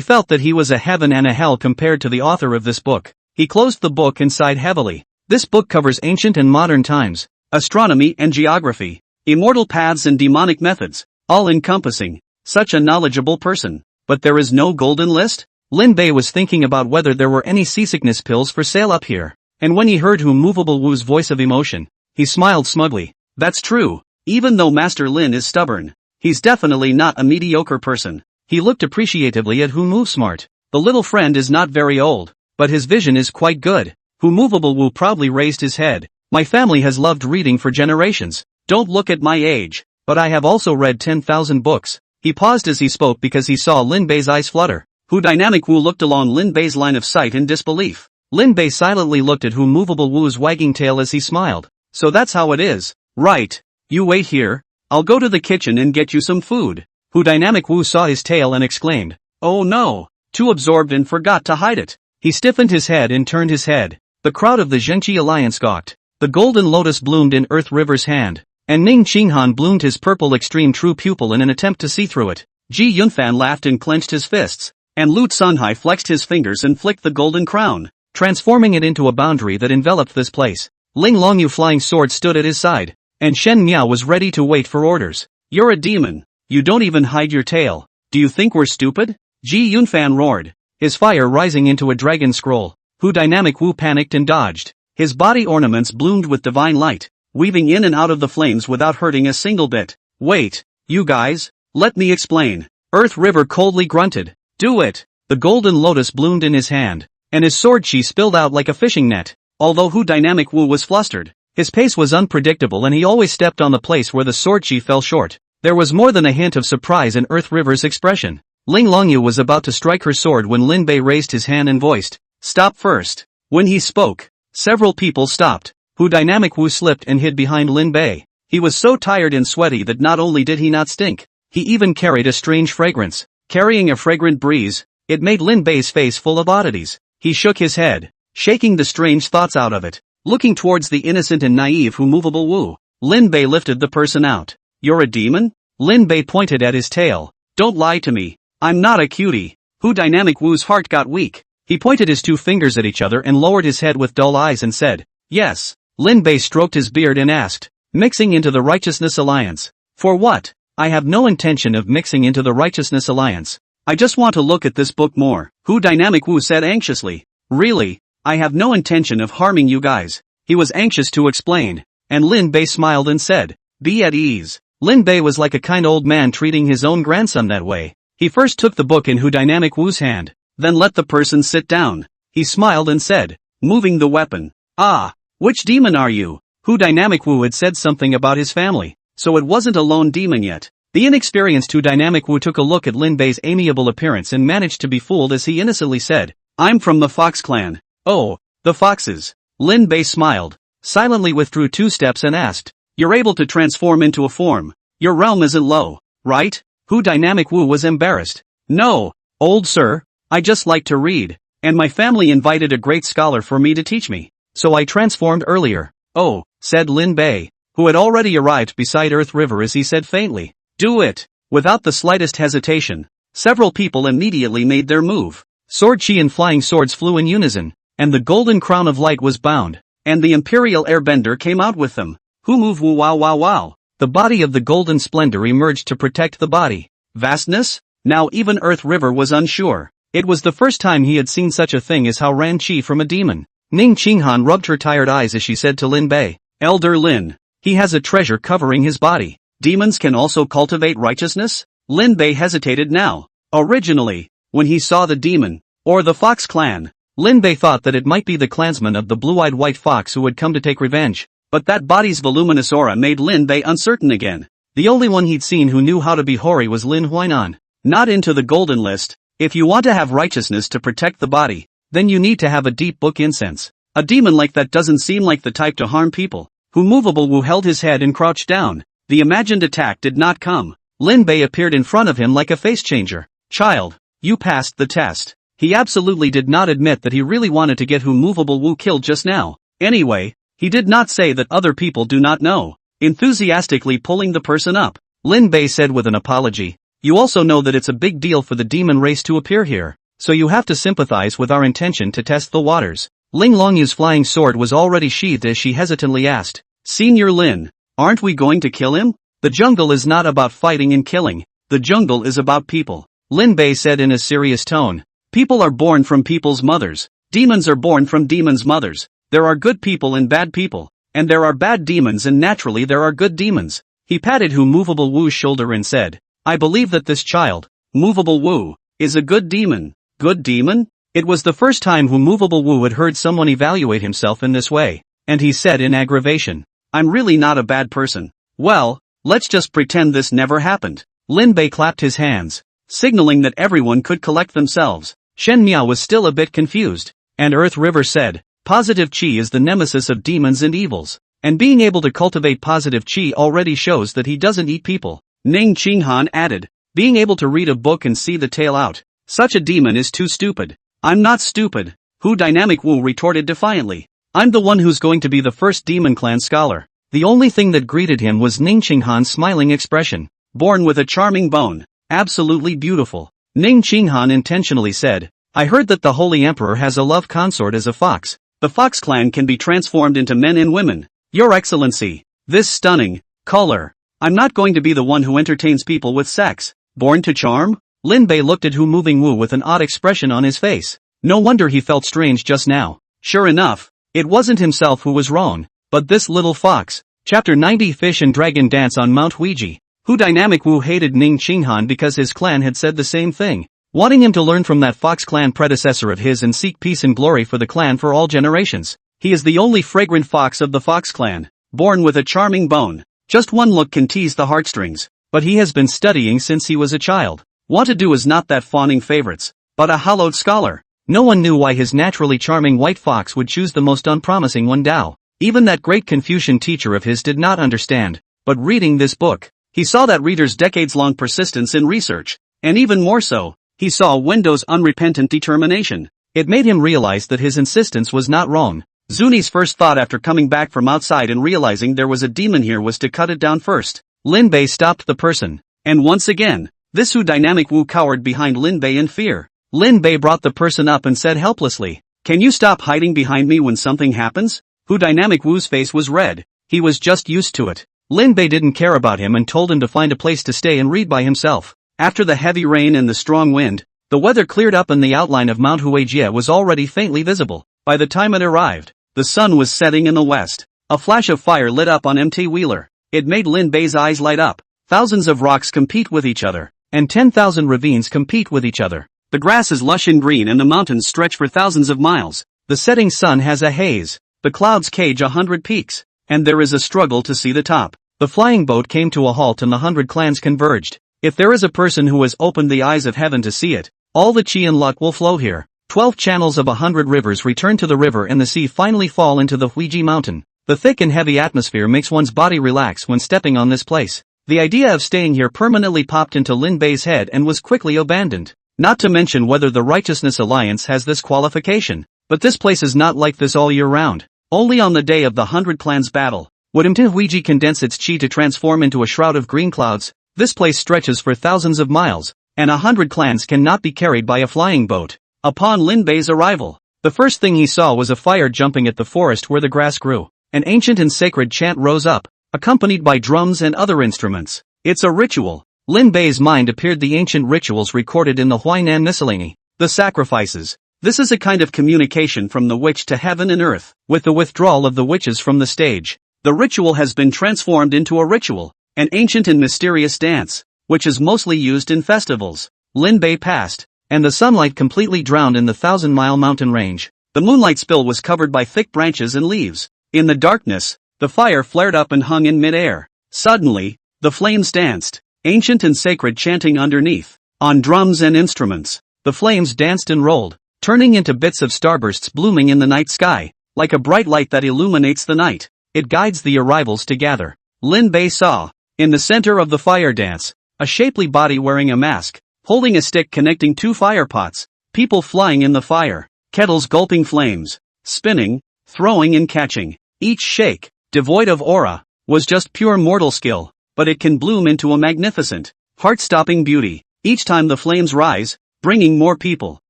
felt that he was a heaven and a hell compared to the author of this book. He closed the book and sighed heavily. This book covers ancient and modern times, astronomy and geography, immortal paths and demonic methods, all-encompassing. Such a knowledgeable person. But there is no golden list? Lin Bei was thinking about whether there were any seasickness pills for sale up here, and when he heard Hu Movable Wu's voice of emotion, he smiled smugly. That's true. Even though Master Lin is stubborn, he's definitely not a mediocre person. He looked appreciatively at Hu Move Smart. The little friend is not very old, but his vision is quite good. Hu Movable Wu proudly raised his head. My family has loved reading for generations. Don't look at my age, but I have also read 10,000 books. He paused as he spoke because he saw Lin Bei's eyes flutter. Hu Dynamic Wu looked along Lin Bei's line of sight in disbelief. Lin Bei silently looked at Hu Movable Wu's wagging tail as he smiled. So that's how it is, right? You wait here. I'll go to the kitchen and get you some food. Hu Dynamic Wu saw his tail and exclaimed, oh no, too absorbed and forgot to hide it. He stiffened his head and turned his head. The crowd of the Zhengqi Alliance gawked. The golden lotus bloomed in Earth River's hand, and Ning Qinghan bloomed his purple extreme true pupil in an attempt to see through it. Ji Yunfan laughed and clenched his fists, and Lu Sanhai flexed his fingers and flicked the golden crown, transforming it into a boundary that enveloped this place. Ling Longyu flying sword stood at his side, and Shen Miao was ready to wait for orders. You're a demon. You don't even hide your tail. Do you think we're stupid? Ji Yunfan roared, his fire rising into a dragon scroll. Hu Dynamic Wu panicked and dodged. His body ornaments bloomed with divine light, weaving in and out of the flames without hurting a single bit. Wait, you guys, let me explain. Earth River coldly grunted. Do it. The golden lotus bloomed in his hand, and his sword chi spilled out like a fishing net. Although Hu Dynamic Wu was flustered, his pace was unpredictable and he always stepped on the place where the sword chi fell short. There was more than a hint of surprise in Earth River's expression. Ling Longyu was about to strike her sword when Lin Bei raised his hand and voiced, stop first. When he spoke, several people stopped. Hu Dynamic Wu slipped and hid behind Lin Bei. He was so tired and sweaty that not only did he not stink, he even carried a strange fragrance. Carrying a fragrant breeze, It made Lin Bei's face full of oddities. He shook his head, shaking the strange thoughts out of it. Looking towards the innocent and naive Hu Movable Wu, Lin Bei lifted the person out. You're a demon? Lin Bei pointed at his tail. Don't lie to me. I'm not a cutie. Hu Dynamic Wu's heart got weak. He pointed his two fingers at each other and lowered his head with dull eyes and said, yes. Lin Bei stroked his beard and asked, mixing into the Righteousness Alliance. For what? I have no intention of mixing into the Righteousness Alliance. I just want to look at this book more, Hu Dynamic Wu said anxiously. Really? I have no intention of harming you guys. He was anxious to explain, and Lin Bei smiled and said, be at ease. Lin Bei was like a kind old man treating his own grandson that way. He first took the book in Hu Dynamic Wu's hand, then let the person sit down. He smiled and said, moving the weapon. Ah, which demon are you? Hu Dynamic Wu had said something about his family, so it wasn't a lone demon yet. The inexperienced Hu Dynamic Wu took a look at Lin Bei's amiable appearance and managed to be fooled as he innocently said, I'm from the Fox clan. Oh, the foxes. Lin Bei smiled, silently withdrew 2 steps and asked, you're able to transform into a form. Your realm isn't low, right? Hu Dynamic Wu was embarrassed. No, old sir, I just like to read, and my family invited a great scholar for me to teach me, so I transformed earlier. Oh, said Lin Bei, who had already arrived beside Earth River as he said faintly, do it. Without the slightest hesitation, several people immediately made their move. Sword chi and flying swords flew in unison, and the golden crown of light was bound, and the Imperial Airbender came out with them. Who move woo wow wow wow. The body of the golden splendor emerged to protect the body. Vastness? Now even Earth River was unsure. It was the first time he had seen such a thing as how ran chi from a demon. Ning Qinghan rubbed her tired eyes as she said to Lin Bei, Elder Lin, he has a treasure covering his body. Demons can also cultivate righteousness? Lin Bei hesitated now. Originally, when he saw the demon, or the Fox clan, Lin Bei thought that it might be the clansman of the blue-eyed white fox who had come to take revenge, but that body's voluminous aura made Lin Bei uncertain again. The only one he'd seen who knew how to be hoary was Lin Huainan. Not into the golden list. If you want to have righteousness to protect the body, then you need to have a deep book incense. A demon like that doesn't seem like the type to harm people. Hu Movable Wu held his head and crouched down. The imagined attack did not come. Lin Bei appeared in front of him like a face changer. Child, you passed the test. He absolutely did not admit that he really wanted to get Hu Movable Wu killed just now. Anyway, he did not say that other people do not know. Enthusiastically pulling the person up, Lin Bei said with an apology, you also know that it's a big deal for the demon race to appear here, so you have to sympathize with our intention to test the waters. Ling Longyu's flying sword was already sheathed as she hesitantly asked, Senior Lin, aren't we going to kill him? The jungle is not about fighting and killing, the jungle is about people. Lin Bei said in a serious tone, people are born from people's mothers, demons are born from demons' mothers, there are good people and bad people, and there are bad demons and naturally there are good demons. He patted Hu Movable Wu's shoulder and said, I believe that this child, Movable Wu, is a good demon. Good demon? It was the first time Hu Movable Wu had heard someone evaluate himself in this way, and he said in aggravation, I'm really not a bad person. Well, let's just pretend this never happened. Lin Bei clapped his hands, signaling that everyone could collect themselves. Shen Miao was still a bit confused, and Earth River said, positive chi is the nemesis of demons and evils, and being able to cultivate positive chi already shows that he doesn't eat people. Ning Qinghan added, being able to read a book and see the tail out, such a demon is too stupid. I'm not stupid, Hu Dynamic Wu retorted defiantly. I'm the one who's going to be the first demon clan scholar. The only thing that greeted him was Ning Qinghan's smiling expression. Born with a charming bone, absolutely beautiful. Ning Qinghan intentionally said, I heard that the Holy Emperor has a love consort as a fox. The Fox clan can be transformed into men and women. Your Excellency, this stunning color. I'm not going to be the one who entertains people with sex. Born to charm? Lin Bei looked at Hu Moving Wu with an odd expression on his face. No wonder he felt strange just now. Sure enough, it wasn't himself who was wrong, but this little fox. Chapter 90 Fish and Dragon Dance on Mount Ouija. Hu Dynamic Wu hated Ning Qinghan because his clan had said the same thing, wanting him to learn from that Fox clan predecessor of his and seek peace and glory for the clan for all generations. He is the only fragrant fox of the Fox clan, born with a charming bone. Just one look can tease the heartstrings, but he has been studying since he was a child. What to do is not that fawning favorites, but a hallowed scholar. No one knew why his naturally charming white fox would choose the most unpromising one Dao. Even that great Confucian teacher of his did not understand, but reading this book, he saw that reader's decades-long persistence in research, and even more so, He saw Wendo's unrepentant determination. It made him realize that his insistence was not wrong. Zuni's first thought after coming back from outside and realizing there was a demon here was to cut it down first. Lin Bei stopped the person. And once again, this Wu dynamic Wu cowered behind Lin Bei in fear. Lin Bei brought the person up and said helplessly, "Can you stop hiding behind me when something happens?" Wu dynamic Wu's face was red. He was just used to it. Lin Bei didn't care about him and told him to find a place to stay and read by himself. After the heavy rain and the strong wind, the weather cleared up and the outline of Mount Huijie was already faintly visible. By the time it arrived, the sun was setting in the west. A flash of fire lit up on Mt. Wheeler. It made Lin Bei's eyes light up. Thousands of rocks compete with each other, and 10,000 ravines compete with each other. The grass is lush and green and the mountains stretch for thousands of miles. The setting sun has a haze. The clouds cage 100 peaks, and there is a struggle to see the top. The flying boat came to a halt and the 100 clans converged. If there is a person who has opened the eyes of heaven to see it, all the chi and luck will flow here. 12 channels of 100 rivers return to the river and the sea finally fall into the Huiji mountain. The thick and heavy atmosphere makes one's body relax when stepping on this place. The idea of staying here permanently popped into Lin Bei's head and was quickly abandoned. Not to mention whether the Righteousness Alliance has this qualification. But this place is not like this all year round. Only on the day of the 100 clans battle would Mt. Huiji condense its chi to transform into a shroud of green clouds. This place stretches for thousands of miles, and 100 clans cannot be carried by a flying boat. Upon Lin Bei's arrival, the first thing he saw was a fire jumping at the forest where the grass grew. An ancient and sacred chant rose up, accompanied by drums and other instruments. It's a ritual. Lin Bei's mind appeared the ancient rituals recorded in the Huainan Miscellany. The sacrifices. This is a kind of communication from the witch to heaven and earth. With the withdrawal of the witches from the stage, the ritual has been transformed into a ritual, an ancient and mysterious dance, which is mostly used in festivals. Lin Bei passed, and the sunlight completely drowned in the 1,000-mile mountain range. The moonlight spill was covered by thick branches and leaves. In the darkness, the fire flared up and hung in mid-air. Suddenly, the flames danced, ancient and sacred chanting underneath. On drums and instruments, the flames danced and rolled, turning into bits of starbursts blooming in the night sky. Like a bright light that illuminates the night, it guides the arrivals to gather. Lin Bei saw, in the center of the fire dance, a shapely body wearing a mask, holding a stick connecting two fire pots, people flying in the fire, kettles gulping flames, spinning, throwing and catching. Each shake, devoid of aura, was just pure mortal skill, but it can bloom into a magnificent, heart-stopping beauty, each time the flames rise, bringing more people.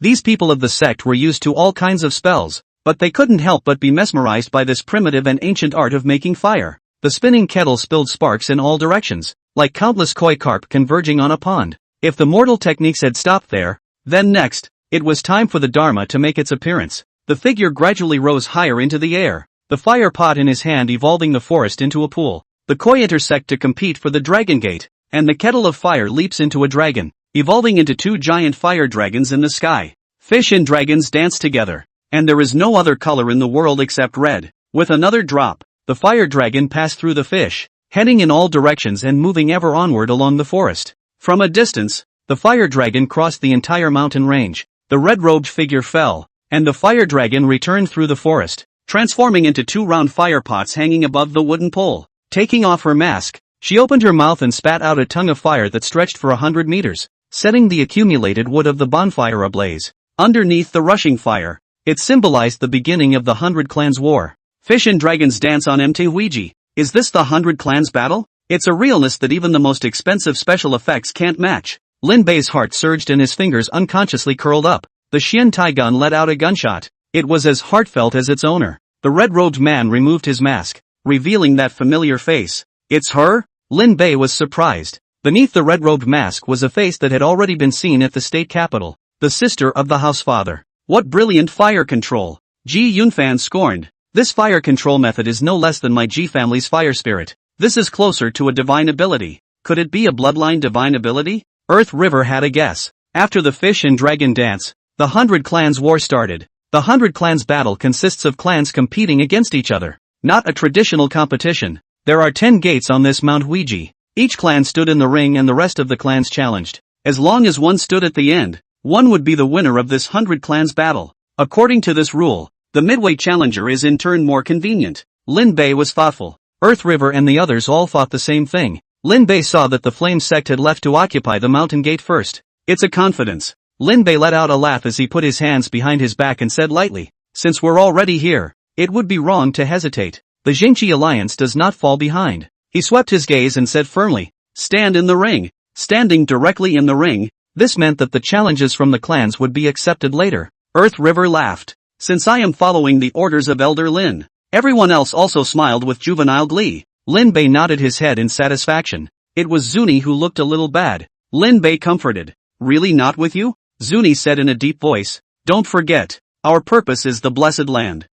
These people of the sect were used to all kinds of spells, but they couldn't help but be mesmerized by this primitive and ancient art of making fire. The spinning kettle spilled sparks in all directions, like countless koi carp converging on a pond. If the mortal techniques had stopped there, then next, it was time for the Dharma to make its appearance. The figure gradually rose higher into the air, the fire pot in his hand evolving the forest into a pool. The koi intersect to compete for the dragon gate, and the kettle of fire leaps into a dragon, evolving into two giant fire dragons in the sky. Fish and dragons dance together, and there is no other color in the world except red. With another drop, the fire dragon passed through the fish, heading in all directions and moving ever onward along the forest. From a distance, the fire dragon crossed the entire mountain range. The red-robed figure fell, and the fire dragon returned through the forest, transforming into two round fire pots hanging above the wooden pole. Taking off her mask, she opened her mouth and spat out a tongue of fire that stretched for 100 meters, setting the accumulated wood of the bonfire ablaze. Underneath the rushing fire, it symbolized the beginning of the 100 Clans War. Fish and dragons dance on Mt. Huiji. Is this the 100 Clans battle? It's a realness that even the most expensive special effects can't match. Lin Bei's heart surged and his fingers unconsciously curled up. The Xian Tai gun let out a gunshot. It was as heartfelt as its owner. The red-robed man removed his mask, revealing that familiar face. It's her? Lin Bei was surprised. Beneath the red-robed mask was a face that had already been seen at the state capital. The sister of the house father. What brilliant fire control! Ji Yunfan scorned. This fire control method is no less than my Ji family's fire spirit. This is closer to a divine ability. Could it be a bloodline divine ability? Earth River had a guess. After the fish and dragon dance, the 100 Clans War started. The 100 Clans battle consists of clans competing against each other. Not a traditional competition. There are 10 gates on this Mount Huiji. Each clan stood in the ring and the rest of the clans challenged. As long as one stood at the end, one would be the winner of this 100 Clans battle. According to this rule, the midway challenger is in turn more convenient. Lin Bei was thoughtful. Earth River and the others all thought the same thing. Lin Bei saw that the Flame sect had left to occupy the mountain gate first. It's a confidence. Lin Bei let out a laugh as he put his hands behind his back and said lightly, "Since we're already here, it would be wrong to hesitate. The Jingqi alliance does not fall behind." He swept his gaze and said firmly, "Stand in the ring." Standing directly in the ring, this meant that the challenges from the clans would be accepted later. Earth River laughed. "Since I am following the orders of Elder Lin." Everyone else also smiled with juvenile glee. Lin Bei nodded his head in satisfaction. It was Zuni who looked a little bad. Lin Bei comforted. "Really not with you?" Zuni said in a deep voice. "Don't forget, our purpose is the blessed land."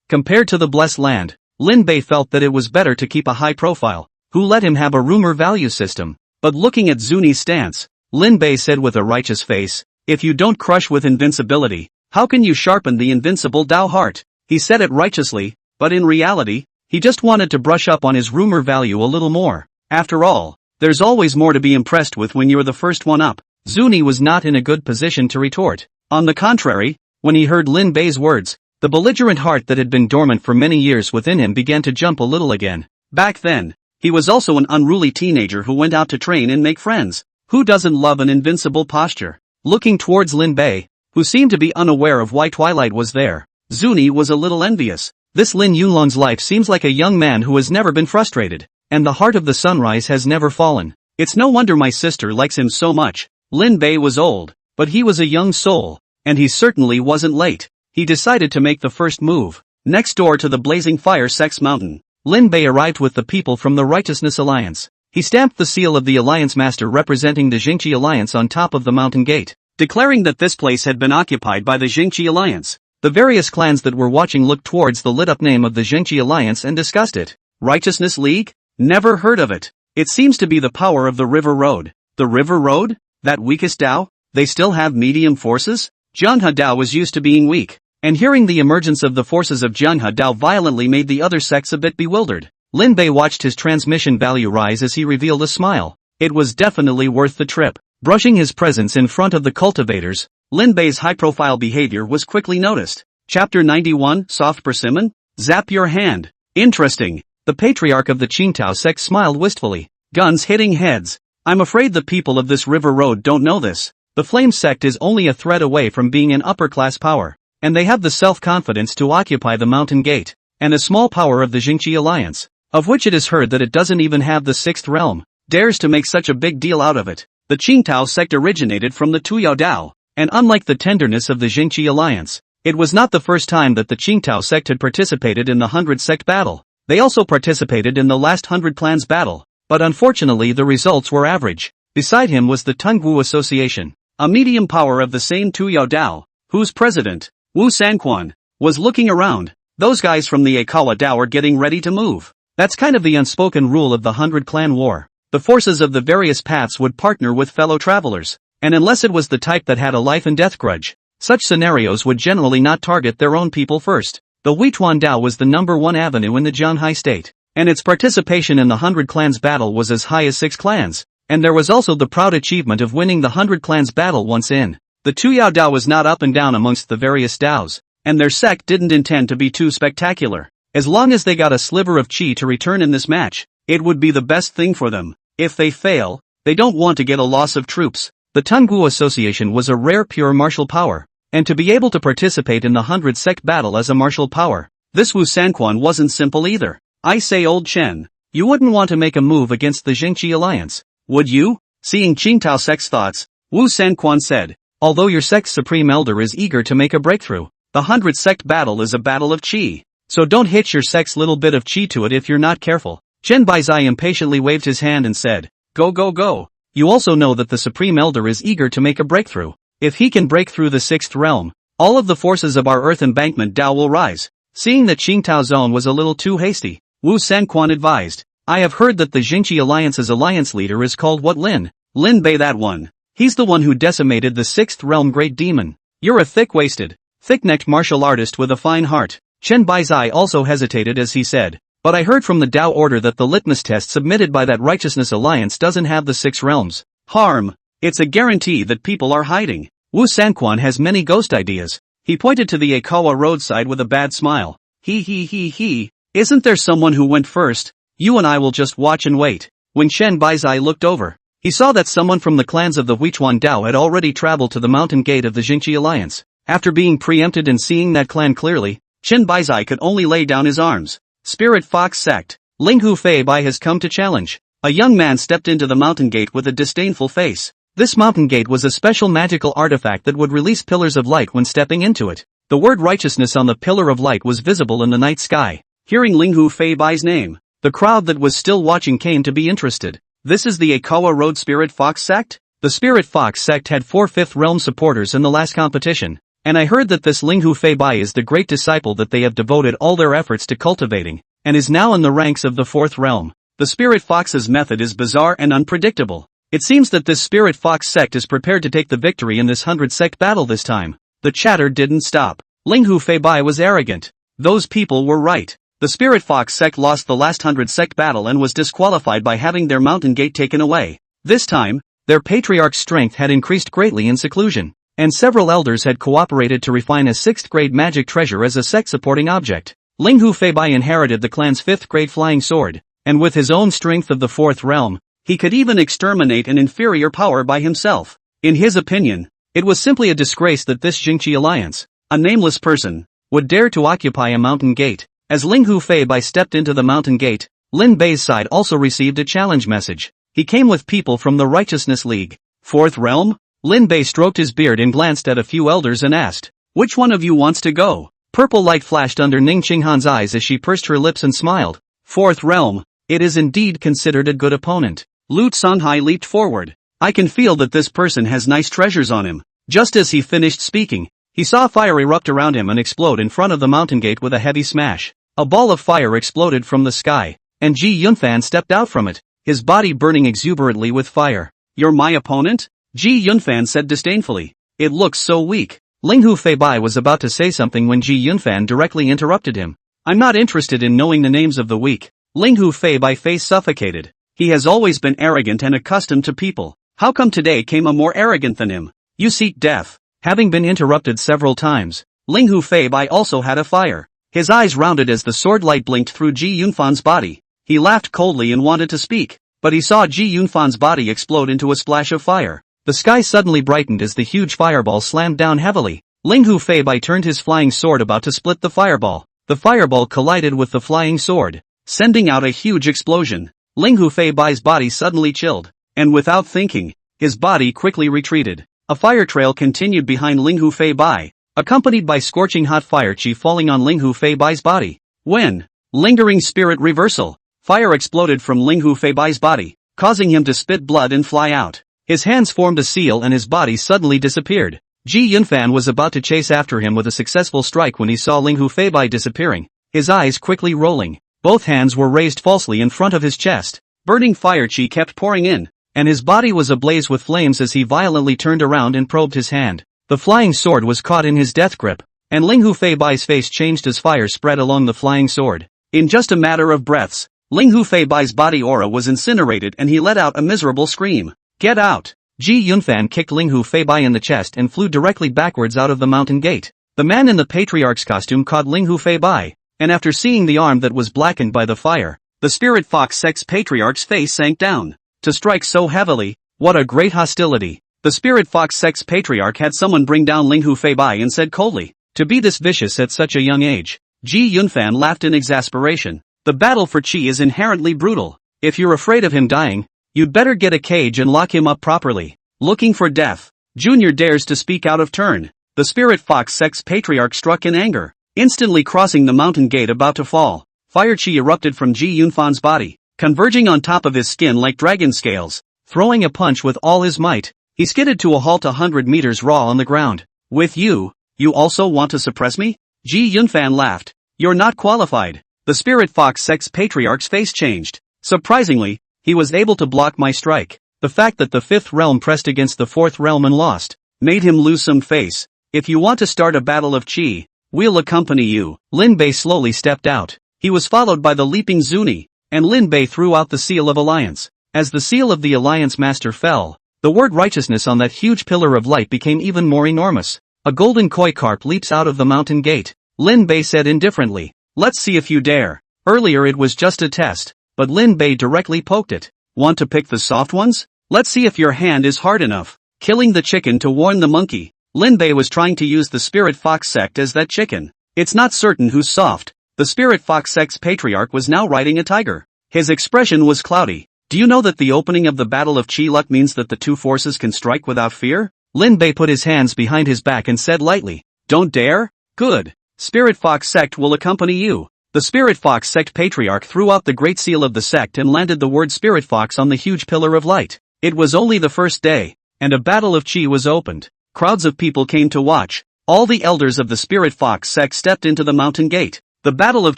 Compared to the blessed land, Lin Bei felt that it was better to keep a high profile. Who let him have a rumor value system? But looking at Zuni's stance, Lin Bei said with a righteous face, "If you don't crush with invincibility, how can you sharpen the invincible Dao heart?" He said it righteously, but in reality, he just wanted to brush up on his rumor value a little more. After all, there's always more to be impressed with when you're the first one up. Zuni was not in a good position to retort. On the contrary, when he heard Lin Bei's words, the belligerent heart that had been dormant for many years within him began to jump a little again. Back then, he was also an unruly teenager who went out to train and make friends. Who doesn't love an invincible posture? Looking towards Lin Bei, who seemed to be unaware of why Twilight was there, Zuni was a little envious. This Lin Yunlong's life seems like a young man who has never been frustrated, and the heart of the sunrise has never fallen. It's no wonder my sister likes him so much. Lin Bei was old, but he was a young soul, and he certainly wasn't late. He decided to make the first move. Next door to the blazing fire sex mountain, Lin Bei arrived with the people from the Righteousness Alliance. He stamped the seal of the Alliance Master representing the Jingqi Alliance on top of the mountain gate, declaring that this place had been occupied by the Jingqi Alliance. The various clans that were watching looked towards the lit-up name of the Jingqi Alliance and discussed it. Righteousness League? Never heard of it. It seems to be the power of the River Road. The River Road? That weakest Dao? They still have medium forces? Jianghe Dao was used to being weak, and hearing the emergence of the forces of Jianghe Dao violently made the other sects a bit bewildered. Lin Bei watched his transmission value rise as he revealed a smile. It was definitely worth the trip. Brushing his presence in front of the cultivators, Lin Bei's high-profile behavior was quickly noticed. Chapter 91, Soft Persimmon? Zap your hand. Interesting. The patriarch of the Qingtao sect smiled wistfully. Guns hitting heads. I'm afraid the people of this river road don't know this. The Flame sect is only a thread away from being an upper-class power, and they have the self-confidence to occupy the mountain gate, and a small power of the Jingqi Alliance, of which it is heard that it doesn't even have the sixth realm, dares to make such a big deal out of it. The Qingtao sect originated from the Tuyao Dao, and unlike the tenderness of the Jingqi Alliance, it was not the first time that the Qingtao sect had participated in the 100 sect battle. They also participated in the last 100 clans battle, but unfortunately the results were average. Beside him was the Tungwu Association, a medium power of the same Tuyao Dao, whose president, Wu Sanquan, was looking around. Those guys from the Akawa Dao are getting ready to move. That's kind of the unspoken rule of the 100 clan war. The forces of the various paths would partner with fellow travelers, and unless it was the type that had a life and death grudge, such scenarios would generally not target their own people first. The Weituan Dao was the #1 avenue in the Jianhai state, and its participation in the 100 clans battle was as high as 6 clans, and there was also the proud achievement of winning the 100 clans battle once in. The Tuyao Dao was not up and down amongst the various Daos, and their sect didn't intend to be too spectacular. As long as they got a sliver of chi to return in this match, it would be the best thing for them. If they fail, they don't want to get a loss of troops. The Tungwu Association was a rare pure martial power, and to be able to participate in the 100 sect battle as a martial power, this Wu Sanquan wasn't simple either. I say old Chen, you wouldn't want to make a move against the Jingqi Alliance, would you? Seeing Qingtao sect's thoughts, Wu Sanquan said, although your sect's supreme elder is eager to make a breakthrough, the 100 sect battle is a battle of chi. So don't hitch your sect's little bit of chi to it if you're not careful. Chen Baizai impatiently waved his hand and said, go go go. You also know that the supreme elder is eager to make a breakthrough. If he can break through the 6th realm, all of the forces of our Earth Embankment Dao will rise. Seeing that Qingtao Zone was a little too hasty, Wu Sanquan advised, I have heard that the Jingqi Alliance's alliance leader is called what Lin? Lin Bei, that one. He's the one who decimated the 6th realm great demon. You're a thick-waisted, thick-necked martial artist with a fine heart. Chen Baizai also hesitated as he said, but I heard from the Dao Order that the litmus test submitted by that Righteousness Alliance doesn't have the 6 realms. Harm. It's a guarantee that people are hiding. Wu Sanquan has many ghost ideas. He pointed to the Akawa roadside with a bad smile. He. Isn't there someone who went first? You and I will just watch and wait. When Chen Baizai looked over, He saw that someone from the clans of the Huichuan Dao had already traveled to the mountain gate of the Jingqi Alliance. After being preempted and seeing that clan clearly, Qin Baizai could only lay down his arms. Spirit Fox Sect. Ling Hu Fei Bai has come to challenge. A young man stepped into the mountain gate with a disdainful face. This mountain gate was a special magical artifact that would release pillars of light when stepping into it. The word righteousness on the pillar of light was visible in the night sky. Hearing Ling Hu Fei Bai's name, the crowd that was still watching came to be interested. This is the Akawa Road Spirit Fox Sect? The Spirit Fox Sect had 4 Fifth Realm supporters in the last competition, and I heard that this Ling Hu Fei Bai is the great disciple that they have devoted all their efforts to cultivating, and is now in the ranks of the 4th realm. The Spirit Fox's method is bizarre and unpredictable. It seems that this Spirit Fox Sect is prepared to take the victory in this 100-sect battle this time. The chatter didn't stop. Ling Hu Fei Bai was arrogant. Those people were right. The Spirit Fox Sect lost the last 100-sect battle and was disqualified by having their mountain gate taken away. This time, their patriarch's strength had increased greatly in seclusion, and several elders had cooperated to refine a 6th-grade magic treasure as a sect-supporting object. Ling Hu Fei Bai inherited the clan's 5th-grade flying sword, and with his own strength of the 4th realm, he could even exterminate an inferior power by himself. In his opinion, it was simply a disgrace that this Jingqi Alliance, a nameless person, would dare to occupy a mountain gate. As Ling Hu Fei Bai stepped into the mountain gate, Lin Bei's side also received a challenge message. He came with people from the Righteousness League. 4th realm? Lin Bei stroked his beard and glanced at a few elders and asked, "Which one of you wants to go?" Purple light flashed under Ning Qinghan's eyes as she pursed her lips and smiled. 4th realm. It is indeed considered a good opponent. Lu Sanhai leaped forward. I can feel that this person has nice treasures on him. Just as he finished speaking, he saw fire erupt around him and explode in front of the mountain gate with a heavy smash. A ball of fire exploded from the sky, and Ji Yunfan stepped out from it, his body burning exuberantly with fire. "You're my opponent?" Ji Yunfan said disdainfully. "It looks so weak." Ling Hu Fei Bai was about to say something when Ji Yunfan directly interrupted him. "I'm not interested in knowing the names of the weak." Ling Hu Fei Bai face suffocated. He has always been arrogant and accustomed to people. How come today came a more arrogant than him? You seek death. Having been interrupted several times, Ling Hu Fei Bai also had a fire. His eyes rounded as the sword light blinked through Ji Yunfan's body. He laughed coldly and wanted to speak, but he saw Ji Yunfan's body explode into a splash of fire. The sky suddenly brightened as the huge fireball slammed down heavily. Ling Hu Fei Bai turned his flying sword about to split the fireball. The fireball collided with the flying sword, sending out a huge explosion. Ling Hu Fei Bai's body suddenly chilled, and without thinking, his body quickly retreated. A fire trail continued behind Ling Hu Fei Bai, accompanied by scorching hot fire chi falling on Ling Hu Fei Bai's body. When lingering spirit reversal, fire exploded from Ling Hu Fei Bai's body, causing him to spit blood and fly out. His hands formed a seal and his body suddenly disappeared. Ji Yunfan was about to chase after him with a successful strike when he saw Ling Hu Fei Bai disappearing, his eyes quickly rolling. Both hands were raised falsely in front of his chest. Burning fire chi kept pouring in, and his body was ablaze with flames as he violently turned around and probed his hand. The flying sword was caught in his death grip, and Ling Hu Fei Bai's face changed as fire spread along the flying sword. In just a matter of breaths, Ling Hu Fei Bai's body aura was incinerated and he let out a miserable scream. "Get out!" Ji Yunfan kicked Ling Hu Fei Bai in the chest and flew directly backwards out of the mountain gate. The man in the patriarch's costume caught Ling Hu Fei Bai, and after seeing the arm that was blackened by the fire, the Spirit Fox Sect's patriarch's face sank down. To strike so heavily, what a great hostility. The Spirit Fox Sect's patriarch had someone bring down Ling Hu Fei Bai and said coldly, "To be this vicious at such a young age." Ji Yunfan laughed in exasperation. The battle for Qi is inherently brutal. If you're afraid of him dying, you'd better get a cage and lock him up properly. Looking for death. Junior dares to speak out of turn. The Spirit Fox Sect's patriarch struck in anger, instantly crossing the mountain gate about to fall. Fire chi erupted from Ji Yunfan's body, converging on top of his skin like dragon scales. Throwing a punch with all his might, he skidded to a halt 100 meters raw on the ground. "With you also want to suppress me?" Ji Yunfan laughed. "You're not qualified." The Spirit Fox Sect's patriarch's face changed. Surprisingly, he was able to block my strike. The fact that the 5th realm pressed against the 4th realm and lost, made him lose some face. "If you want to start a battle of Qi, we'll accompany you." Lin Bei slowly stepped out. He was followed by the leaping Zuni, and Lin Bei threw out the seal of alliance. As the seal of the alliance master fell, the word righteousness on that huge pillar of light became even more enormous. A golden koi carp leaps out of the mountain gate. Lin Bei said indifferently, "Let's see if you dare." Earlier it was just a test, but Lin Bei directly poked it. "Want to pick the soft ones?" Let's see if your hand is hard enough. Killing the chicken to warn the monkey. Lin Bei was trying to use the spirit fox sect as that chicken. It's not certain who's soft. The spirit fox sect's patriarch was now riding a tiger. His expression was cloudy. Do you know that the opening of the Battle of Chi Luck means that the two forces can strike without fear? Lin Bei put his hands behind his back and said lightly, "Don't dare? Good. Spirit Fox sect will accompany you." The Spirit Fox sect patriarch threw out the great seal of the sect and landed the word Spirit Fox on the huge pillar of light. It was only the first day, and a Battle of Chi was opened. Crowds of people came to watch. All the elders of the Spirit Fox sect stepped into the mountain gate. The Battle of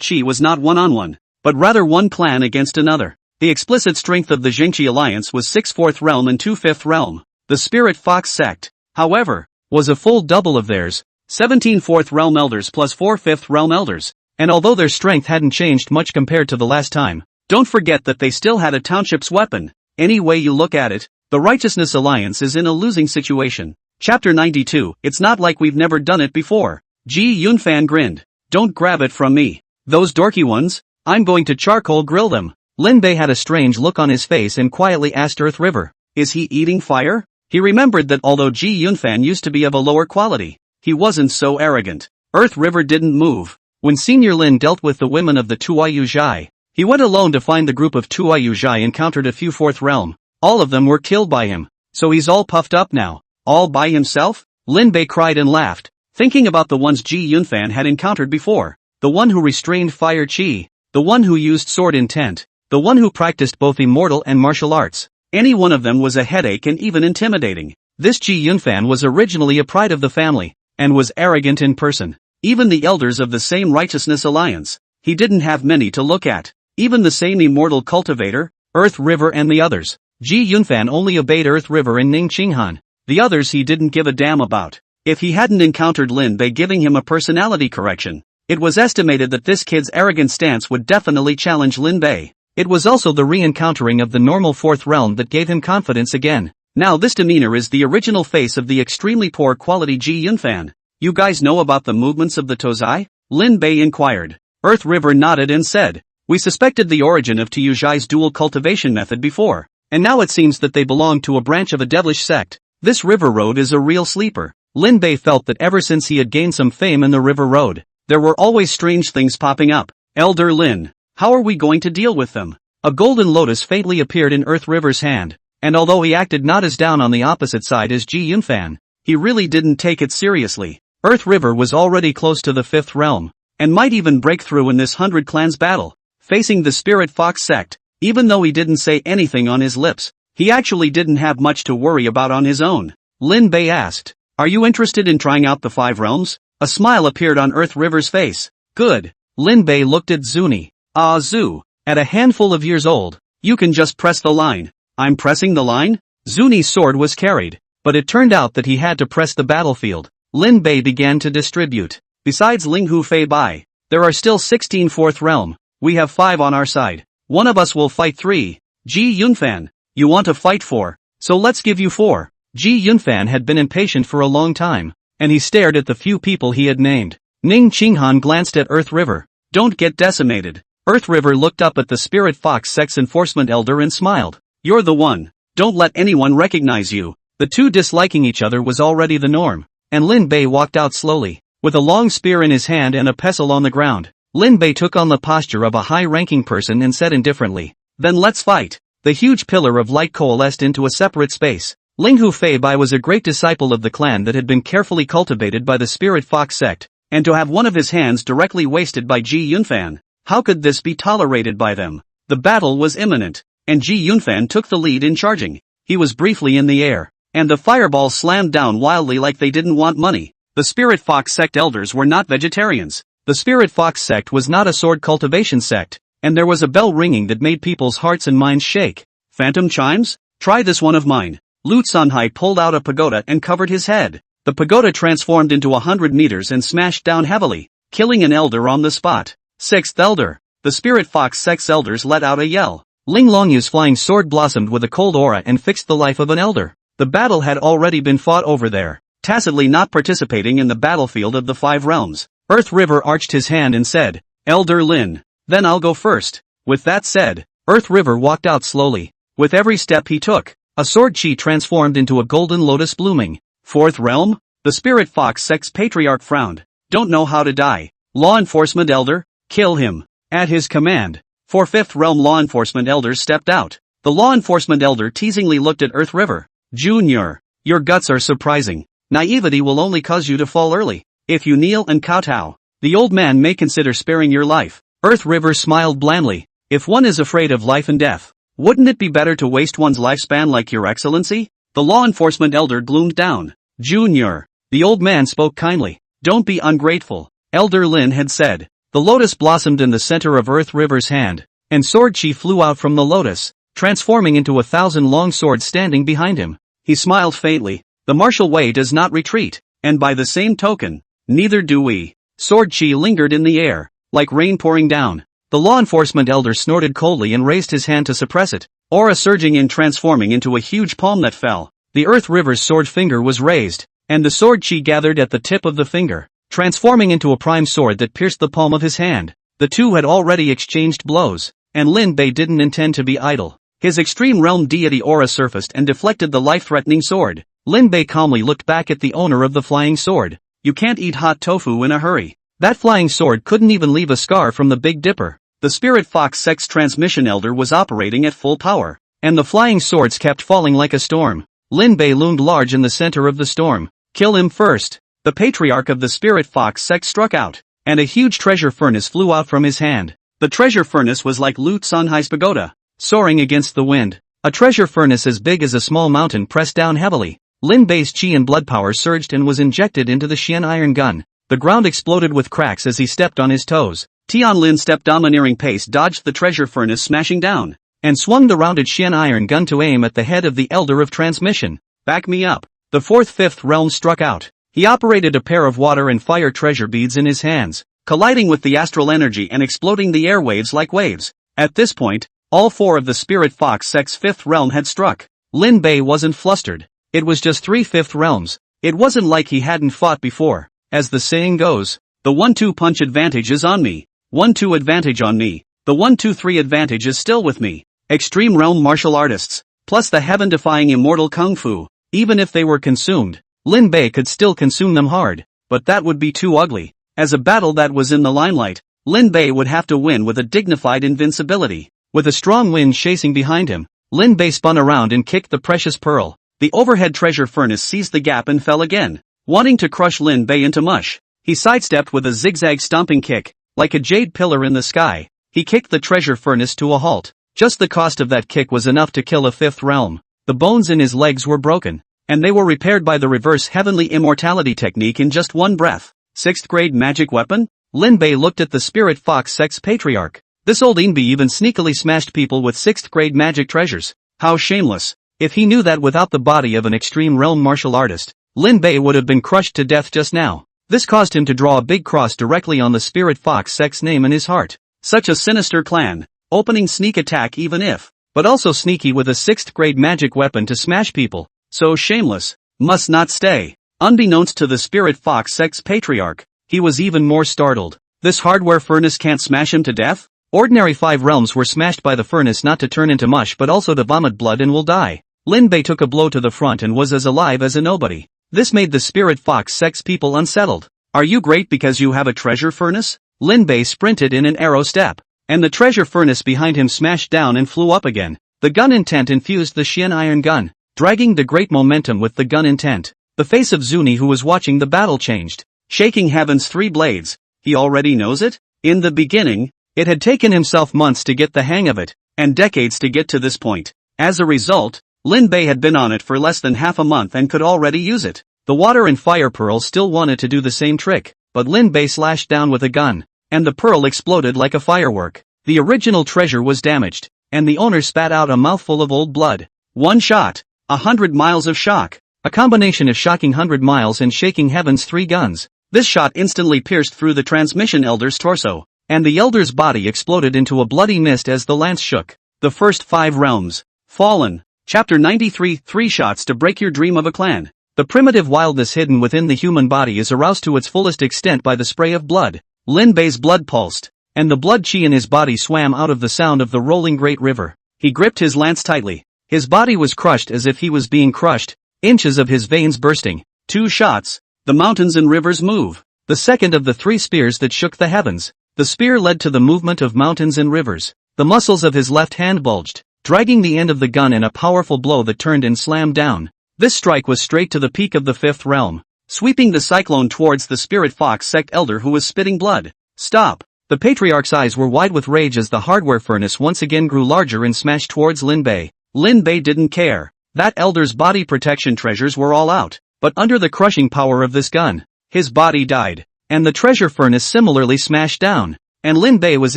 Chi was not one-on-one, but rather one clan against another. The explicit strength of the Jingqi alliance was 6 4th realm and 2 5th realm. The Spirit Fox sect, however, was a full double of theirs, 17 4th realm elders plus 4 5th realm elders, and although their strength hadn't changed much compared to the last time, don't forget that they still had a township's weapon. Any way you look at it, the Righteousness Alliance is in a losing situation. Chapter 92, it's not like we've never done it before. Ji Yunfan grinned. Don't grab it from me. Those dorky ones? I'm going to charcoal grill them. Lin Bei had a strange look on his face and quietly asked Earth River, is he eating fire? He remembered that although Ji Yunfan used to be of a lower quality, he wasn't so arrogant. Earth River didn't move. When Senior Lin dealt with the women of the Tuayu Zhai, he went alone to find the group of Tuayu Zhai encountered a few 4th realm. All of them were killed by him. So he's all puffed up now. All by himself? Lin Bei cried and laughed, thinking about the ones Ji Yunfan had encountered before. The one who restrained fire chi. The one who used sword intent. The one who practiced both immortal and martial arts. Any one of them was a headache and even intimidating. This Ji Yunfan was originally a pride of the family, and was arrogant in person. Even the elders of the same Righteousness Alliance, he didn't have many to look at. Even the same immortal cultivator, Earth River and the others. Ji Yunfan only obeyed Earth River and Ning Qinghan. The others he didn't give a damn about. If he hadn't encountered Lin Bei giving him a personality correction, it was estimated that this kid's arrogant stance would definitely challenge Lin Bei. It was also the re-encountering of the normal 4th realm that gave him confidence again. Now this demeanor is the original face of the extremely poor quality Ji Yunfan. You guys know about the movements of the Tozai? Lin Bei inquired. Earth River nodded and said, we suspected the origin of Tuyuzhai's dual cultivation method before, and now it seems that they belong to a branch of a devilish sect. This River Road is a real sleeper. Lin Bei felt that ever since he had gained some fame in the River Road, there were always strange things popping up. Elder Lin, how are we going to deal with them? A golden lotus faintly appeared in Earth River's hand, and although he acted not as down on the opposite side as Ji Yunfan, he really didn't take it seriously. Earth River was already close to the 5th realm, and might even break through in this 100 clans battle, facing the Spirit Fox sect. Even though he didn't say anything on his lips, he actually didn't have much to worry about on his own. Lin Bei asked, are you interested in trying out the 5 realms? A smile appeared on Earth River's face. Good. Lin Bei looked at Zuni. Ah Zhu, at a handful of years old, you can just press the line. I'm pressing the line? Zuni's sword was carried, but it turned out that he had to press the battlefield. Lin Bei began to distribute. Besides Ling Hu Fei Bai, there are still 16 4th realm. We have 5 on our side. One of us will fight 3. Ji Yunfan, you want to fight 4, so let's give you 4. Ji Yunfan had been impatient for a long time, and he stared at the few people he had named. Ning Qinghan glanced at Earth River. Don't get decimated. Earth River looked up at the Spirit Fox Sex Enforcement Elder and smiled. You're the one. Don't let anyone recognize you. The two disliking each other was already the norm, and Lin Bei walked out slowly, with a long spear in his hand and a pestle on the ground. Lin Bei took on the posture of a high-ranking person and said indifferently, then let's fight. The huge pillar of light coalesced into a separate space. Ling Hu Fei Bai was a great disciple of the clan that had been carefully cultivated by the Spirit Fox sect, and to have one of his hands directly wasted by Ji Yunfan, how could this be tolerated by them? The battle was imminent, and Ji Yunfan took the lead in charging. He was briefly in the air, and the fireballs slammed down wildly like they didn't want money. The Spirit Fox sect elders were not vegetarians. The Spirit Fox sect was not a sword cultivation sect, and there was a bell ringing that made people's hearts and minds shake. Phantom chimes? Try this one of mine. Lu Sanhai pulled out a pagoda and covered his head. The pagoda transformed into 100 meters and smashed down heavily, killing an elder on the spot. 6th Elder. The Spirit Fox sex elders let out a yell. Ling Longyu's flying sword blossomed with a cold aura and fixed the life of an elder. The battle had already been fought over there, tacitly not participating in the battlefield of the 5 realms. Earth River arched his hand and said, Elder Lin, then I'll go first. With that said, Earth River walked out slowly. With every step he took, A sword chi transformed into a golden lotus blooming. Fourth realm? The spirit fox sex patriarch frowned. Don't know how to die. Law enforcement elder? Kill him. At his command. For fifth realm law enforcement elders stepped out. The law enforcement elder teasingly looked at Earth River. Junior. Your guts are surprising. Naivety will only cause you to fall early. If you kneel and kowtow, the old man may consider sparing your life. Earth River smiled blandly. If one is afraid of life and death, wouldn't it be better to waste one's lifespan like your excellency? The law enforcement elder gloomed down. Junior. The old man spoke kindly. Don't be ungrateful. Elder Lin had said. The lotus blossomed in the center of Earth River's hand, and sword chi flew out from the lotus, transforming into 1,000 long swords standing behind him. He smiled faintly. The martial way does not retreat, and by the same token, neither do we. Sword chi lingered in the air, like rain pouring down. The law enforcement elder snorted coldly and raised his hand to suppress it, aura surging in transforming into a huge palm that fell. The Earth River's sword finger was raised, and the sword chi gathered at the tip of the finger, transforming into a prime sword that pierced the palm of his hand. The two had already exchanged blows, and Lin Bei didn't intend to be idle. His extreme realm deity aura surfaced and deflected the life-threatening sword. Lin Bei calmly looked back at the owner of the flying sword. You can't eat hot tofu in a hurry. That flying sword couldn't even leave a scar from the Big Dipper. The Spirit Fox Sex Transmission Elder was operating at full power, and the flying swords kept falling like a storm. Lin Bei loomed large in the center of the storm. Kill him first. The patriarch of the Spirit Fox Sex struck out, and a huge treasure furnace flew out from his hand. The treasure furnace was like Lu Sunhai's pagoda, soaring against the wind. A treasure furnace as big as a small mountain pressed down heavily. Lin Bei's chi and blood power surged and was injected into the Xian iron gun. The ground exploded with cracks as he stepped on his toes. Tian Lin stepped domineering pace dodged the treasure furnace smashing down, and swung the rounded Xian iron gun to aim at the head of the Elder of Transmission. Back me up. The fifth realm struck out. He operated a pair of water and fire treasure beads in his hands, colliding with the astral energy and exploding the airwaves like waves. At this point, all four of the Spirit Fox Sex fifth realm had struck. Lin Bei wasn't flustered. It was just 3 fifth realms. It wasn't like he hadn't fought before. As the saying goes, the 1-2 punch advantage is on me. 1-2 advantage on me. The 1-2-3 advantage is still with me. Extreme realm martial artists, plus the heaven-defying immortal kung fu. Even if they were consumed, Lin Bei could still consume them hard, but that would be too ugly. As a battle that was in the limelight, Lin Bei would have to win with a dignified invincibility. With a strong wind chasing behind him, Lin Bei spun around and kicked the precious pearl. The overhead treasure furnace seized the gap and fell again, wanting to crush Lin Bei into mush. He sidestepped with a zigzag stomping kick, like a jade pillar in the sky. He kicked the treasure furnace to a halt. Just the cost of that kick was enough to kill a fifth realm. The bones in his legs were broken, and they were repaired by the reverse heavenly immortality technique in just one breath. 6th grade magic weapon? Lin Bei looked at the Spirit Fox Sex Patriarch. This old Inbi even sneakily smashed people with 6th grade magic treasures. How shameless. If he knew that without the body of an extreme realm martial artist, Lin Bei would have been crushed to death just now. This caused him to draw a big cross directly on the Spirit Fox Sex name in his heart. Such a sinister clan. Opening sneak attack even if, but also sneaky with a 6th grade magic weapon to smash people. So shameless. Must not stay. Unbeknownst to the Spirit Fox Sex Patriarch, he was even more startled. This hardware furnace can't smash him to death? Ordinary 5 realms were smashed by the furnace not to turn into mush but also to vomit blood and will die. Lin Bei took a blow to the front and was as alive as a nobody. This made the Spirit Fox Sex people unsettled. Are you great because you have a treasure furnace? Lin Bei sprinted in an arrow step, and the treasure furnace behind him smashed down and flew up again. The gun intent infused the Xian iron gun, dragging the great momentum with the gun intent. The face of Zuni who was watching the battle changed. Shaking heaven's 3 blades. He already knows it? In the beginning, it had taken himself months to get the hang of it, and decades to get to this point. As a result, Lin Bei had been on it for less than half a month and could already use it. The water and fire pearl still wanted to do the same trick, but Lin Bei slashed down with a gun, and the pearl exploded like a firework. The original treasure was damaged, and the owner spat out a mouthful of old blood. One shot. 100 miles of shock. A combination of shocking 100 miles and shaking heaven's 3 guns. This shot instantly pierced through the transmission elder's torso, and the elder's body exploded into a bloody mist as the lance shook. The first 5 realms. Fallen. Chapter 93. 3 shots to break your dream of a clan. The primitive wildness hidden within the human body is aroused to its fullest extent by the spray of blood. Lin Bei's blood pulsed, and the blood chi in his body swam out of the sound of the rolling great river. He gripped his lance tightly, His body was crushed as if he was being crushed, inches of his veins bursting. 2 shots. The mountains and rivers move. The second of the 3 spears that shook the heavens. The spear led to the movement of mountains and rivers. The muscles of his left hand bulged, dragging the end of the gun in a powerful blow that turned and slammed down. This strike was straight to the peak of the 5th realm, sweeping the cyclone towards the spirit fox sect elder who was spitting blood. Stop! The patriarch's eyes were wide with rage as the hardware furnace once again grew larger and smashed towards Lin Bei. Lin Bei didn't care. That elder's body protection treasures were all out, but under the crushing power of this gun, his body died, and the treasure furnace similarly smashed down, and Lin Bei was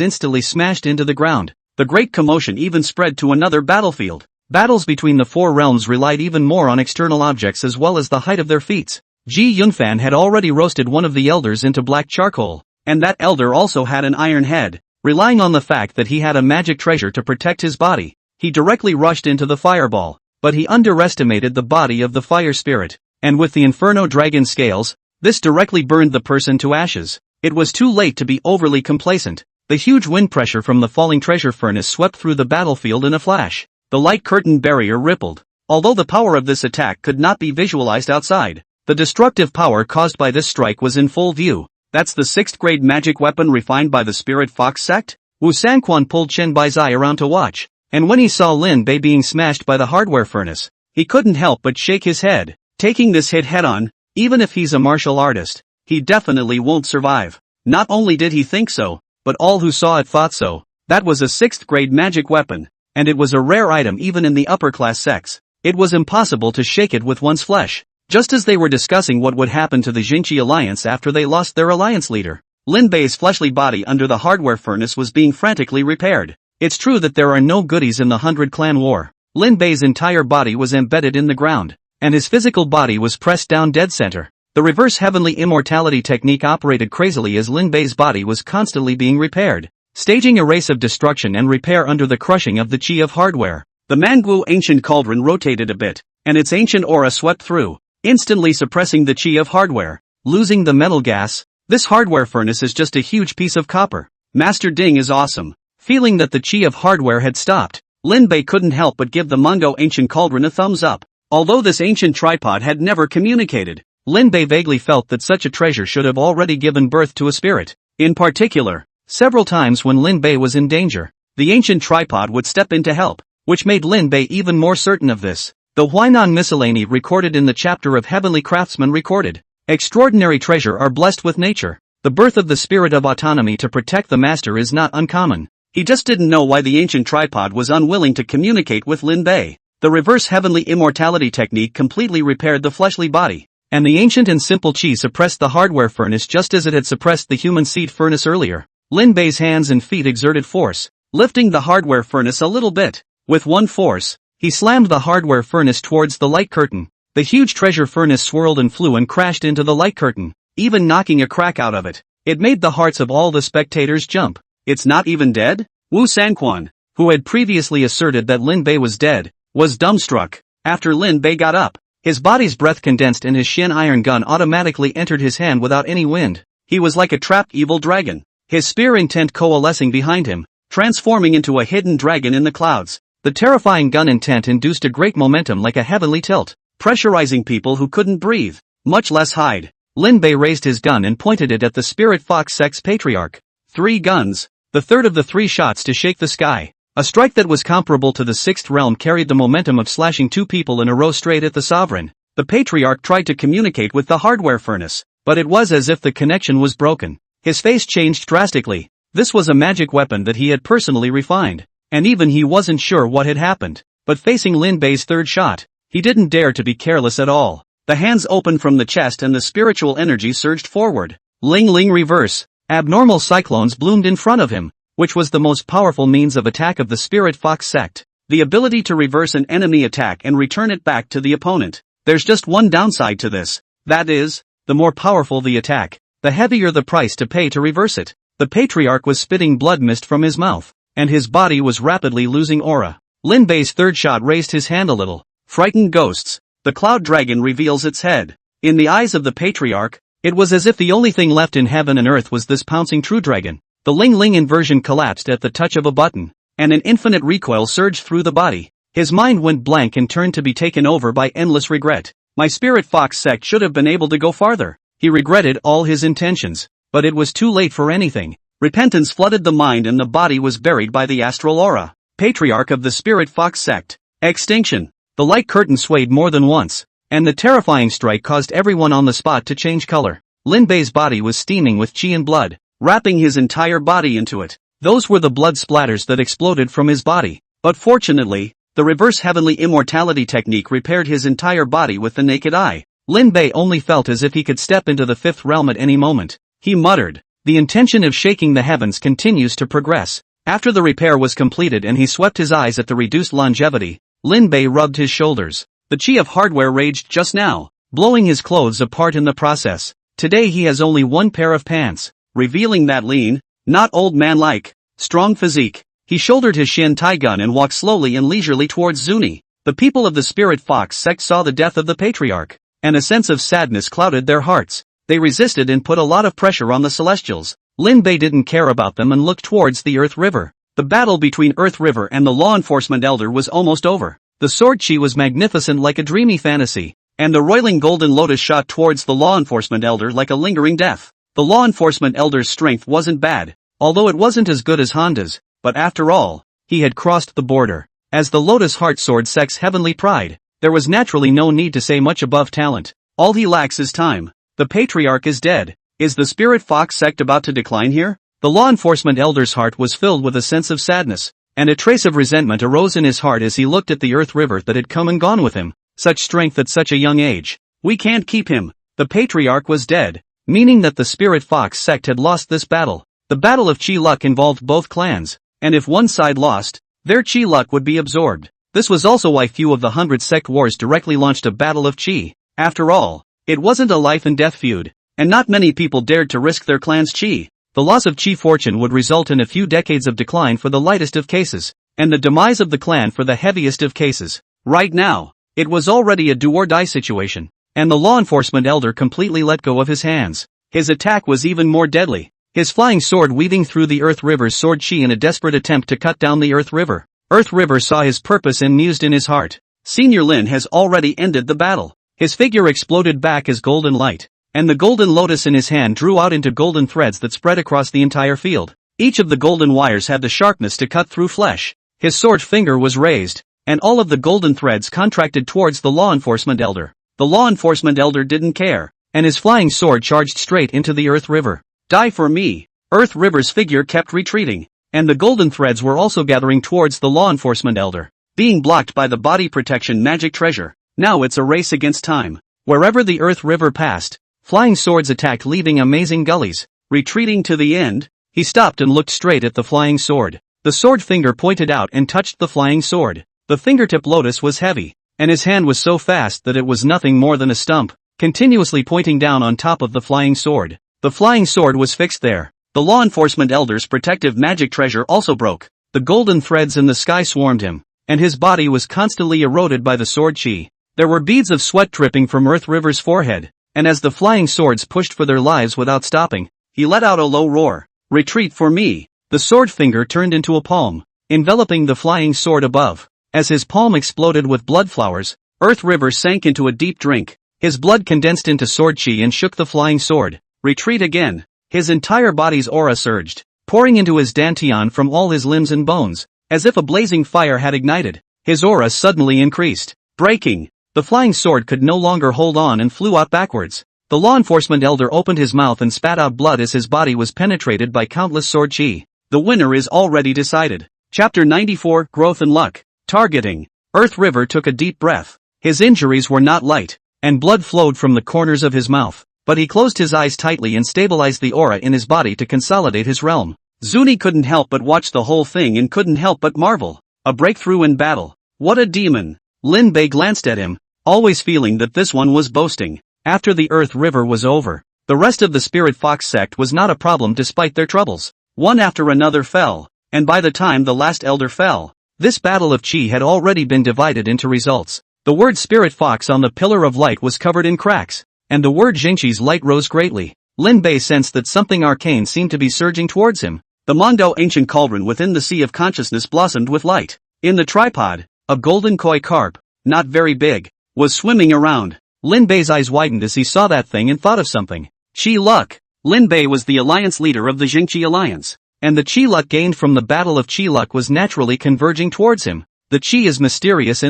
instantly smashed into the ground. The great commotion even spread to another battlefield. Battles between the 4 realms relied even more on external objects as well as the height of their feats. Ji Yunfan had already roasted one of the elders into black charcoal, and that elder also had an iron head. Relying on the fact that he had a magic treasure to protect his body, he directly rushed into the fireball, but he underestimated the body of the fire spirit, and with the Inferno Dragon scales, this directly burned the person to ashes. It was too late to be overly complacent. The huge wind pressure from the falling treasure furnace swept through the battlefield in a flash. The light curtain barrier rippled. Although the power of this attack could not be visualized outside, the destructive power caused by this strike was in full view. That's the 6th grade magic weapon refined by the Spirit Fox sect? Wu Sanquan pulled Chen Bai's eye around to watch, and when he saw Lin Bei being smashed by the hardware furnace, he couldn't help but shake his head. Taking this hit head-on, even if he's a martial artist, he definitely won't survive. Not only did he think so, but all who saw it thought so. That was a 6th grade magic weapon, and it was a rare item even in the upper-class sects. It was impossible to shake it with one's flesh. Just as they were discussing what would happen to the Jinchi alliance after they lost their alliance leader, Lin Bei's fleshly body under the hardware furnace was being frantically repaired. It's true that there are no goodies in the 100 Clan War. Lin Bei's entire body was embedded in the ground, and his physical body was pressed down dead center. The reverse heavenly immortality technique operated crazily as Lin Bei's body was constantly being repaired, staging a race of destruction and repair under the crushing of the chi of hardware. The manhwa ancient cauldron rotated a bit, and its ancient aura swept through, instantly suppressing the chi of hardware. Losing the metal gas, this hardware furnace is just a huge piece of copper. Master Ding is awesome. Feeling that the chi of hardware had stopped, Lin Bei couldn't help but give the manhwa ancient cauldron a thumbs up. Although this ancient tripod had never communicated, Lin Bei vaguely felt that such a treasure should have already given birth to a spirit. In particular, several times when Lin Bei was in danger, the ancient tripod would step in to help, which made Lin Bei even more certain of this. The Huainan Miscellany recorded in the chapter of Heavenly Craftsmen recorded, extraordinary treasure are blessed with nature. The birth of the spirit of autonomy to protect the master is not uncommon. He just didn't know why the ancient tripod was unwilling to communicate with Lin Bei. The reverse heavenly immortality technique completely repaired the fleshly body, and the ancient and simple chi suppressed the hardware furnace just as it had suppressed the human seed furnace earlier. Lin Bei's hands and feet exerted force, lifting the hardware furnace a little bit. With one force, he slammed the hardware furnace towards the light curtain. The huge treasure furnace swirled and flew and crashed into the light curtain, even knocking a crack out of it. It made the hearts of all the spectators jump. It's not even dead? Wu Sanquan, who had previously asserted that Lin Bei was dead, was dumbstruck. After Lin Bei got up, his body's breath condensed and his Shin iron gun automatically entered his hand without any wind. He was like a trapped evil dragon, his spear intent coalescing behind him, transforming into a hidden dragon in the clouds. The terrifying gun intent induced a great momentum like a heavenly tilt, pressurizing people who couldn't breathe, much less hide. Lin Bei raised his gun and pointed it at the Spirit Fox Sect's patriarch. 3 guns, the third of the 3 shots to shake the sky. A strike that was comparable to the 6th realm carried the momentum of slashing 2 people in a row straight at the sovereign. The patriarch tried to communicate with the hardware furnace, but it was as if the connection was broken. His face changed drastically. This was a magic weapon that he had personally refined, and even he wasn't sure what had happened. But facing Lin Bei's 3rd shot, he didn't dare to be careless at all. The hands opened from the chest and the spiritual energy surged forward. Ling Ling reverse. Abnormal cyclones bloomed in front of him, which was the most powerful means of attack of the Spirit Fox sect. The ability to reverse an enemy attack and return it back to the opponent. There's just one downside to this. That is, the more powerful the attack, the heavier the price to pay to reverse it. The patriarch was spitting blood mist from his mouth, and his body was rapidly losing aura. Lin Bei's 3rd shot raised his hand a little. Frightened ghosts. The cloud dragon reveals its head. In the eyes of the patriarch, it was as if the only thing left in heaven and earth was this pouncing true dragon. The Ling Ling inversion collapsed at the touch of a button, and an infinite recoil surged through the body. His mind went blank and turned to be taken over by endless regret. My spirit fox sect should have been able to go farther. He regretted all his intentions. But it was too late for anything. Repentance flooded the mind and the body was buried by the astral aura. Patriarch of the spirit fox sect. Extinction. The light curtain swayed more than once, and the terrifying strike caused everyone on the spot to change color. Lin Bei's body was steaming with chi and blood, wrapping his entire body into it. Those were the blood splatters that exploded from his body. But fortunately, the reverse heavenly immortality technique repaired his entire body with the naked eye. Lin Bei only felt as if he could step into the fifth realm at any moment. He muttered, "The intention of shaking the heavens continues to progress." After the repair was completed and he swept his eyes at the reduced longevity, Lin Bei rubbed his shoulders. The chi of hardware raged just now, blowing his clothes apart in the process. Today he has only one pair of pants, revealing that lean, not old man-like, strong physique. He shouldered his Shin Tai gun and walked slowly and leisurely towards Zuni. The people of the Spirit Fox sect saw the death of the patriarch, and a sense of sadness clouded their hearts. They resisted and put a lot of pressure on the Celestials. Lin Bei didn't care about them and looked towards the Earth River. The battle between Earth River and the law enforcement elder was almost over. The sword chi was magnificent like a dreamy fantasy, and the roiling golden lotus shot towards the law enforcement elder like a lingering death. The law enforcement elder's strength wasn't bad, although it wasn't as good as Honda's, but after all, he had crossed the border. As the Lotus Heart Sword sect's heavenly pride, there was naturally no need to say much above talent. All he lacks is time. The patriarch is dead. Is the Spirit Fox sect about to decline here? The law enforcement elder's heart was filled with a sense of sadness, and a trace of resentment arose in his heart as he looked at the Earth River that had come and gone with him. Such strength at such a young age. We can't keep him. The patriarch was dead, meaning that the Spirit Fox sect had lost this battle. The battle of Chi Luck involved both clans, and if one side lost, their Chi Luck would be absorbed. This was also why few of the 100 sect wars directly launched a battle of Chi. After all, it wasn't a life and death feud, and not many people dared to risk their clan's Chi. The loss of Chi fortune would result in a few decades of decline for the lightest of cases, and the demise of the clan for the heaviest of cases. Right now, it was already a do-or-die situation, and the law enforcement elder completely let go of his hands. His attack was even more deadly, his flying sword weaving through the Earth River's sword chi in a desperate attempt to cut down the Earth River. Earth River saw his purpose and mused in his heart. Senior Lin has already ended the battle. His figure exploded back as golden light, and the golden lotus in his hand drew out into golden threads that spread across the entire field. Each of the golden wires had the sharpness to cut through flesh. His sword finger was raised, and all of the golden threads contracted towards the law enforcement elder. The law enforcement elder didn't care, and his flying sword charged straight into the Earth River. Die for me! Earth River's figure kept retreating, and the golden threads were also gathering towards the law enforcement elder, being blocked by the body protection magic treasure. Now it's a race against time. Wherever the Earth River passed, flying swords attacked, leaving amazing gullies. Retreating to the end, he stopped and looked straight at the flying sword. The sword finger pointed out and touched the flying sword. The fingertip lotus was heavy, and his hand was so fast that it was nothing more than a stump, continuously pointing down on top of the flying sword. The flying sword was fixed there. The law enforcement elder's protective magic treasure also broke. The golden threads in the sky swarmed him, and his body was constantly eroded by the sword chi. There were beads of sweat dripping from Earth River's forehead, and as the flying swords pushed for their lives without stopping, he let out a low roar. Retreat for me! The sword finger turned into a palm, enveloping the flying sword above. As his palm exploded with blood flowers, Earth River sank into a deep drink. His blood condensed into sword chi and shook the flying sword. Retreat again. His entire body's aura surged, pouring into his dantian from all his limbs and bones, as if a blazing fire had ignited. His aura suddenly increased, breaking. The flying sword could no longer hold on and flew out backwards. The law enforcement elder opened his mouth and spat out blood as his body was penetrated by countless sword chi. The winner is already decided. Chapter 94, Growth and Luck. Targeting. Earth River took a deep breath. His injuries were not light, and blood flowed from the corners of his mouth, but he closed his eyes tightly and stabilized the aura in his body to consolidate his realm. Zuni couldn't help but watch the whole thing and couldn't help but marvel. A breakthrough in battle. What a demon! Lin Bei glanced at him, always feeling that this one was boasting. After the Earth River was over, the rest of the Spirit Fox sect was not a problem despite their troubles. One after another fell, and by the time the last elder fell, this battle of chi had already been divided into results. The word Spirit Fox on the pillar of light was covered in cracks, and the word Jingqi's light rose greatly. Lin Bei sensed that something arcane seemed to be surging towards him. The Mondo ancient cauldron within the sea of consciousness blossomed with light. In the tripod, A golden koi carp, not very big, was swimming around. Lin Bei's eyes widened as he saw that thing and thought of something. Chi luck. Lin Bei was the alliance leader of the Jingqi alliance, and the chi luck gained from the battle of chi luck was naturally converging towards him. The chi is mysterious,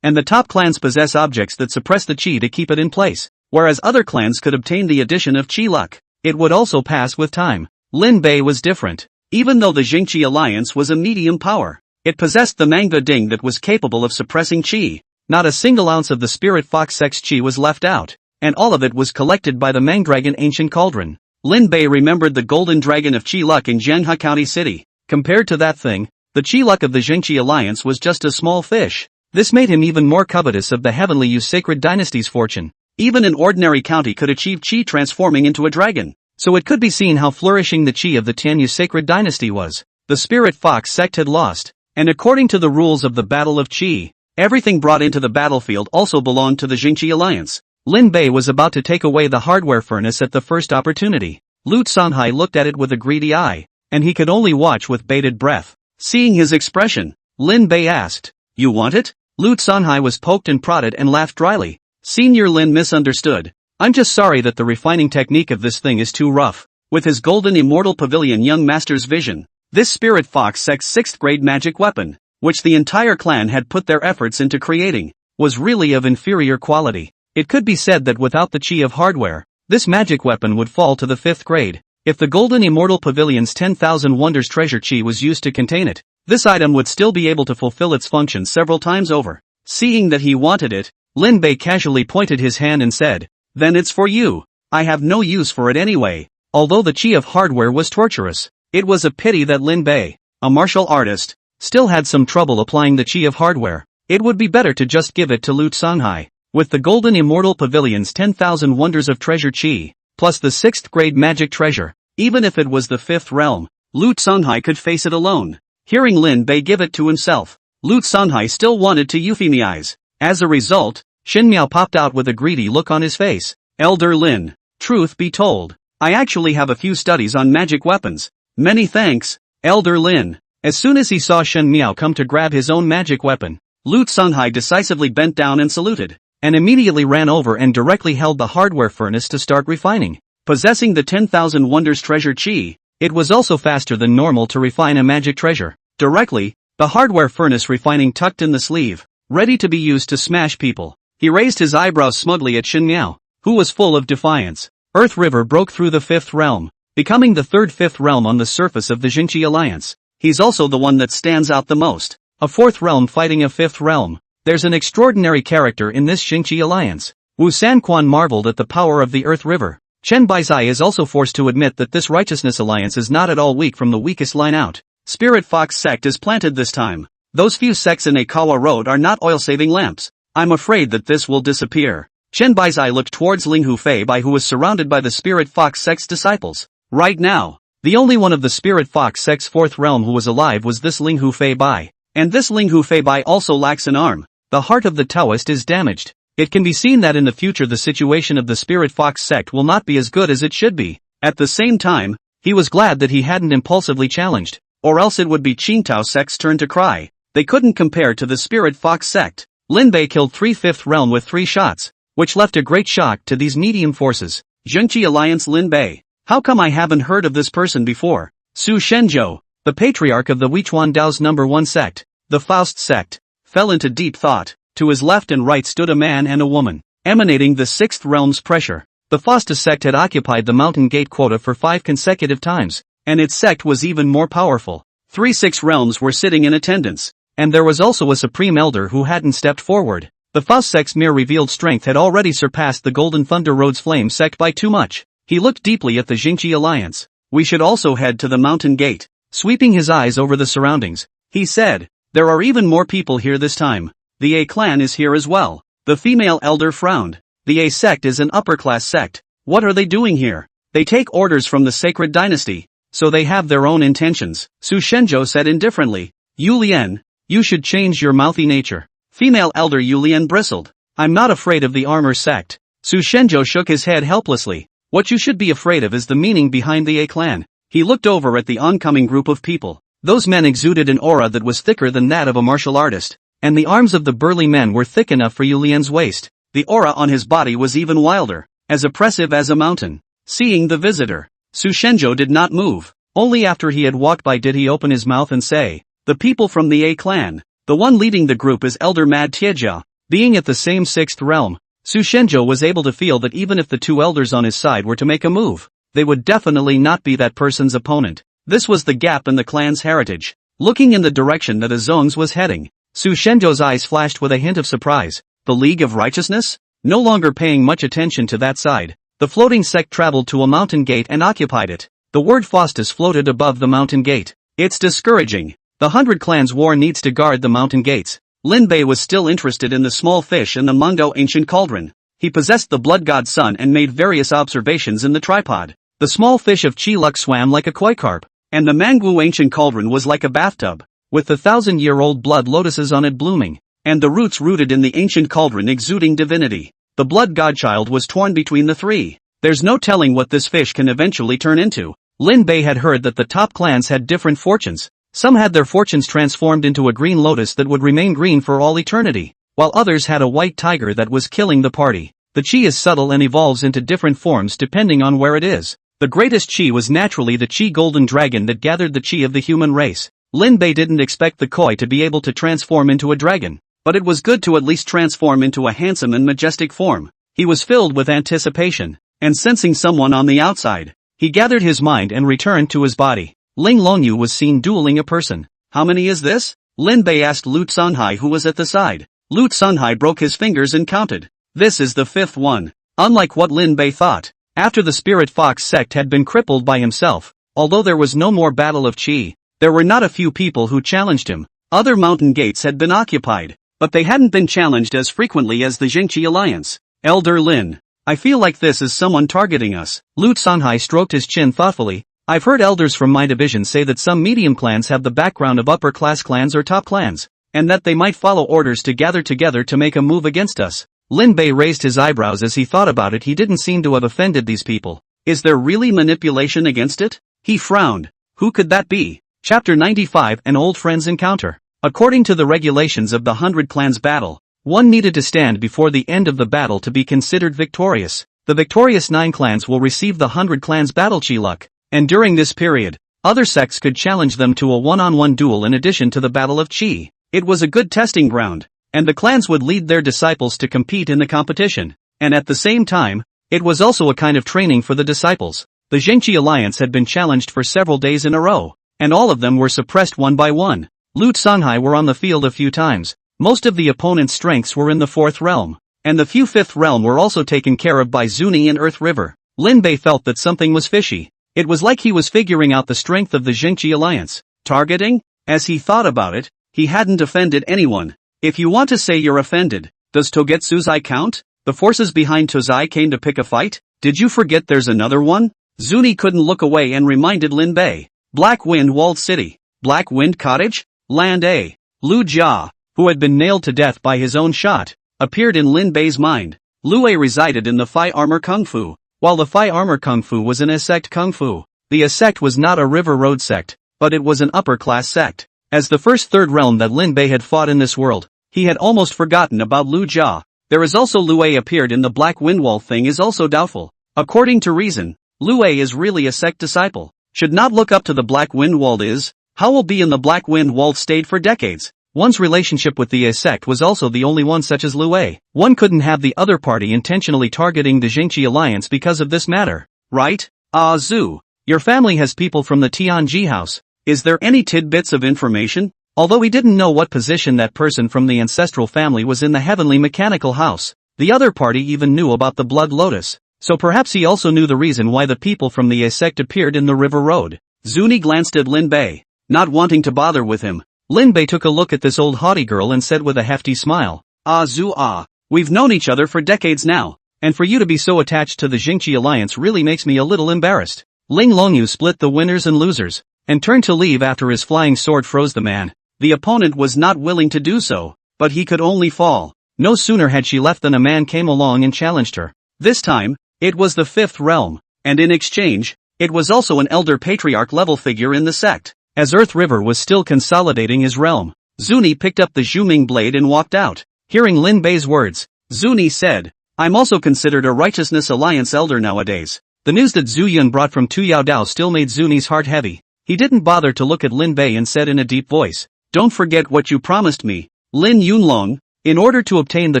and the top clans possess objects that suppress the chi to keep it in place, whereas other clans could obtain the addition of chi luck. It would also pass with time. Lin Bei was different. Even though the Jingqi alliance was a medium power, it possessed the manga ding that was capable of suppressing chi. Not a single ounce of the spirit fox sect's chi was left out, and all of it was collected by the Mangdragon ancient cauldron. Lin Bei remembered the golden dragon of chi luck in Jianhe County City. Compared to that thing, the chi luck of the Jingqi alliance was just a small fish. This made him even more covetous of the heavenly Yu sacred dynasty's fortune. Even an ordinary county could achieve chi transforming into a dragon, so it could be seen how flourishing the chi of the Tianyu sacred dynasty was. The spirit fox sect had lost, and according to the rules of the battle of chi, everything brought into the battlefield also belonged to the Jingqi alliance. Lin Bei was about to take away the hardware furnace at the first opportunity. Lu Sanhai looked at it with a greedy eye, and he could only watch with bated breath. Seeing his expression, Lin Bei asked, "You want it?" Lu Sanhai was poked and prodded and laughed dryly. Senior Lin misunderstood. "I'm just sorry that the refining technique of this thing is too rough." With his golden immortal pavilion young master's vision, this spirit fox sect's 6th grade magic weapon, which the entire clan had put their efforts into creating, was really of inferior quality. It could be said that without the chi of hardware, this magic weapon would fall to the 5th grade. If the golden immortal pavilion's 10,000 wonders treasure chi was used to contain it, this item would still be able to fulfill its function several times over. Seeing that he wanted it, Lin Bei casually pointed his hand and said, "Then it's for you. I have no use for it anyway." Although the chi of hardware was torturous, it was a pity that Lin Bei, a martial artist, still had some trouble applying the chi of hardware. It would be better to just give it to Lu Sanhai. With the golden immortal pavilion's 10,000 wonders of treasure chi, plus the 6th grade magic treasure, even if it was the 5th realm, Lu Sanhai could face it alone. Hearing Lin Bei give it to himself, Lu Sanhai still wanted to euphemize. As a result, Shin Miao popped out with a greedy look on his face. "Elder Lin, truth be told, I actually have a few studies on magic weapons. Many thanks, Elder Lin." As soon as he saw Shin Miao come to grab his own magic weapon, Lu Sanhai decisively bent down and saluted, and immediately ran over and directly held the hardware furnace to start refining. Possessing the 10,000 wonders treasure chi, it was also faster than normal to refine a magic treasure. Directly, the hardware furnace refining tucked in the sleeve, ready to be used to smash people. He raised his eyebrows smugly at Shin Miao, who was full of defiance. Earth River broke through the 5th realm, becoming the 3rd fifth realm on the surface of the Jingqi alliance. He's also the one that stands out the most. A 4th realm fighting a 5th realm. There's an extraordinary character in this Jingqi alliance. Wu Sanquan marveled at the power of the Earth River. Chen Baizai is also forced to admit that this righteousness alliance is not at all weak from the weakest line out. Spirit Fox sect is planted this time. Those few sects in Akawa Road are not oil-saving lamps. I'm afraid that this will disappear. Chen Baizai looked towards Ling Hufei Bai, who was surrounded by the Spirit Fox sect's disciples. Right now, the only one of the Spirit Fox sect's 4th realm who was alive was this Ling Hufei Bai. And this Ling Hufei Bai also lacks an arm. The heart of the Taoist is damaged. It can be seen that in the future the situation of the Spirit Fox sect will not be as good as it should be. At the same time, he was glad that he hadn't impulsively challenged, or else it would be Qingtao sect's turn to cry. They couldn't compare to the Spirit Fox sect. Lin Bei killed 3 5th realm with 3 shots, which left a great shock to these medium forces. Jingqi Alliance Lin Bei. How come I haven't heard of this person before? Su Shenzhou, the patriarch of the Weichuan Dao's #1 sect, the Faust sect, fell into deep thought. To his left and right stood a man and a woman, emanating the 6th realm's pressure. The Fausta sect had occupied the Mountain Gate quota for 5 consecutive times, and its sect was even more powerful. 3 6 realms were sitting in attendance, and there was also a supreme elder who hadn't stepped forward. The Faust sect's mere revealed strength had already surpassed the Golden Thunder Road's Flame sect by too much. He looked deeply at the Jingqi alliance. "We should also head to the Mountain Gate." Sweeping his eyes over the surroundings, he said, "There are even more people here this time. The A clan is here as well." The female elder frowned. "The A sect is an upper-class sect. What are they doing here? They take orders from the sacred dynasty, so they have their own intentions." Su Shenzhou said indifferently. "Yu Lian, you should change your mouthy nature." Female elder Yu Lian bristled. "I'm not afraid of the armor sect." Su Shenzhou shook his head helplessly. "What you should be afraid of is the meaning behind the A clan." He looked over at the oncoming group of people. Those men exuded an aura that was thicker than that of a martial artist, and the arms of the burly men were thick enough for Yu Lian's waist. The aura on his body was even wilder, as oppressive as a mountain. Seeing the visitor, Su Shenzhou did not move. Only after he had walked by did he open his mouth and say, "The people from the A clan." The one leading the group is Elder Mad Tiejia. Being at the same sixth realm, Su Shenzhou was able to feel that even if the two elders on his side were to make a move, they would definitely not be that person's opponent. This was the gap in the clan's heritage. Looking in the direction that Azong's was heading, Su Shenzhou's eyes flashed with a hint of surprise. The League of Righteousness? No longer paying much attention to that side, the floating sect traveled to a mountain gate and occupied it. The word Faustus floated above the mountain gate. It's discouraging. The 100 Clans War needs to guard the mountain gates. Lin Bei was still interested in the small fish in the Manga ancient cauldron. He possessed the blood god Sun and made various observations in the tripod. The small fish of Chi Luk swam like a koi carp, and the manhwa ancient cauldron was like a bathtub, with the 1,000-year-old blood lotuses on it blooming, and the roots rooted in the ancient cauldron exuding divinity. The blood godchild was torn between the three. There's no telling what this fish can eventually turn into. Lin Bei had heard that the top clans had different fortunes. Some had their fortunes transformed into a green lotus that would remain green for all eternity, while others had a white tiger that was killing the party. The chi is subtle and evolves into different forms depending on where it is. The greatest chi was naturally the chi golden dragon that gathered the chi of the human race. Lin Bei didn't expect the koi to be able to transform into a dragon, but it was good to at least transform into a handsome and majestic form. He was filled with anticipation, and sensing someone on the outside, he gathered his mind and returned to his body. Ling Longyu was seen dueling a person. "How many is this?" Lin Bei asked Lu Tsunhai, who was at the side. Lu Tsunhai broke his fingers and counted. "This is the fifth one." Unlike what Lin Bei thought, after the Spirit Fox sect had been crippled by himself, although there was no more battle of chi, there were not a few people who challenged him. Other mountain gates had been occupied, but they hadn't been challenged as frequently as the Jingqi Alliance. "Elder Lin, I feel like this is someone targeting us." Lu Tsunhai stroked his chin thoughtfully. "I've heard elders from my division say that some medium clans have the background of upper-class clans or top clans, and that they might follow orders to gather together to make a move against us." Lin Bei raised his eyebrows as he thought about it. He didn't seem to have offended these people. Is there really manipulation against it? He frowned. Who could that be? Chapter 95 An Old Friend's Encounter. According to the regulations of the 100 Clans battle, one needed to stand before the end of the battle to be considered victorious. The victorious 9 clans will receive the 100 Clans battle chi luck, and during this period, other sects could challenge them to a one-on-one duel in addition to the battle of chi. It was a good testing ground, and the clans would lead their disciples to compete in the competition, and at the same time, it was also a kind of training for the disciples. The Jingqi Alliance had been challenged for several days in a row, and all of them were suppressed one by one. Lu Tsunhai were on the field a few times. Most of the opponent's strengths were in the 4th realm, and the few 5th realm were also taken care of by Zuni and Earth River. Lin Bei felt that something was fishy. It was like he was figuring out the strength of the Jingqi Alliance. Targeting? As he thought about it, he hadn't offended anyone. If you want to say you're offended, does Togetsuzai count? The forces behind Tozai came to pick a fight? Did you forget there's another one? Zuni couldn't look away and reminded Lin Bei. Black Wind Walled City. Black Wind Cottage? Land A. Lu Jia, who had been nailed to death by his own shot, appeared in Lin Bei's mind. Lu A resided in the Phi Armor Kung Fu, while the Phi Armor Kung Fu was an sect Kung Fu. The sect was not a River Road sect, but it was an upper-class sect. As the first 3rd realm that Lin Bei had fought in this world, he had almost forgotten about Lu Jia. There is also Lu A appeared in the Black Windwall thing is also doubtful. According to reason, Lu A is really a sect disciple. Should not look up to the Black Windwalled is. How will be in the Black Windwalled stayed for decades. One's relationship with the sect was also the only one such as Lu A. One couldn't have the other party intentionally targeting the Jingqi Alliance because of this matter, right? Ah Zhu, your family has people from the Tianji house. Is there any tidbits of information? Although he didn't know what position that person from the ancestral family was in the heavenly mechanical house, the other party even knew about the Blood Lotus, so perhaps he also knew the reason why the people from the sect appeared in the River Road. Zuni glanced at Lin Bei, not wanting to bother with him. Lin Bei took a look at this old haughty girl and said with a hefty smile, "Ah Zhu, we've known each other for decades now, and for you to be so attached to the Jingqi Alliance really makes me a little embarrassed." Ling Longyu split the winners and losers, and turned to leave after his flying sword froze the man. The opponent was not willing to do so, but he could only fall. No sooner had she left than a man came along and challenged her. This time, it was the 5th realm, and in exchange, it was also an elder patriarch level figure in the sect. As Earth River was still consolidating his realm, Zuni picked up the Zhuming blade and walked out. Hearing Lin Bei's words, Zuni said, I'm also considered a Righteousness Alliance elder nowadays. The news that Zhu Yun brought from Tu Yao Dao still made Zuni's heart heavy. He didn't bother to look at Lin Bei and said in a deep voice, don't forget what you promised me, Lin Yunlong. In order to obtain the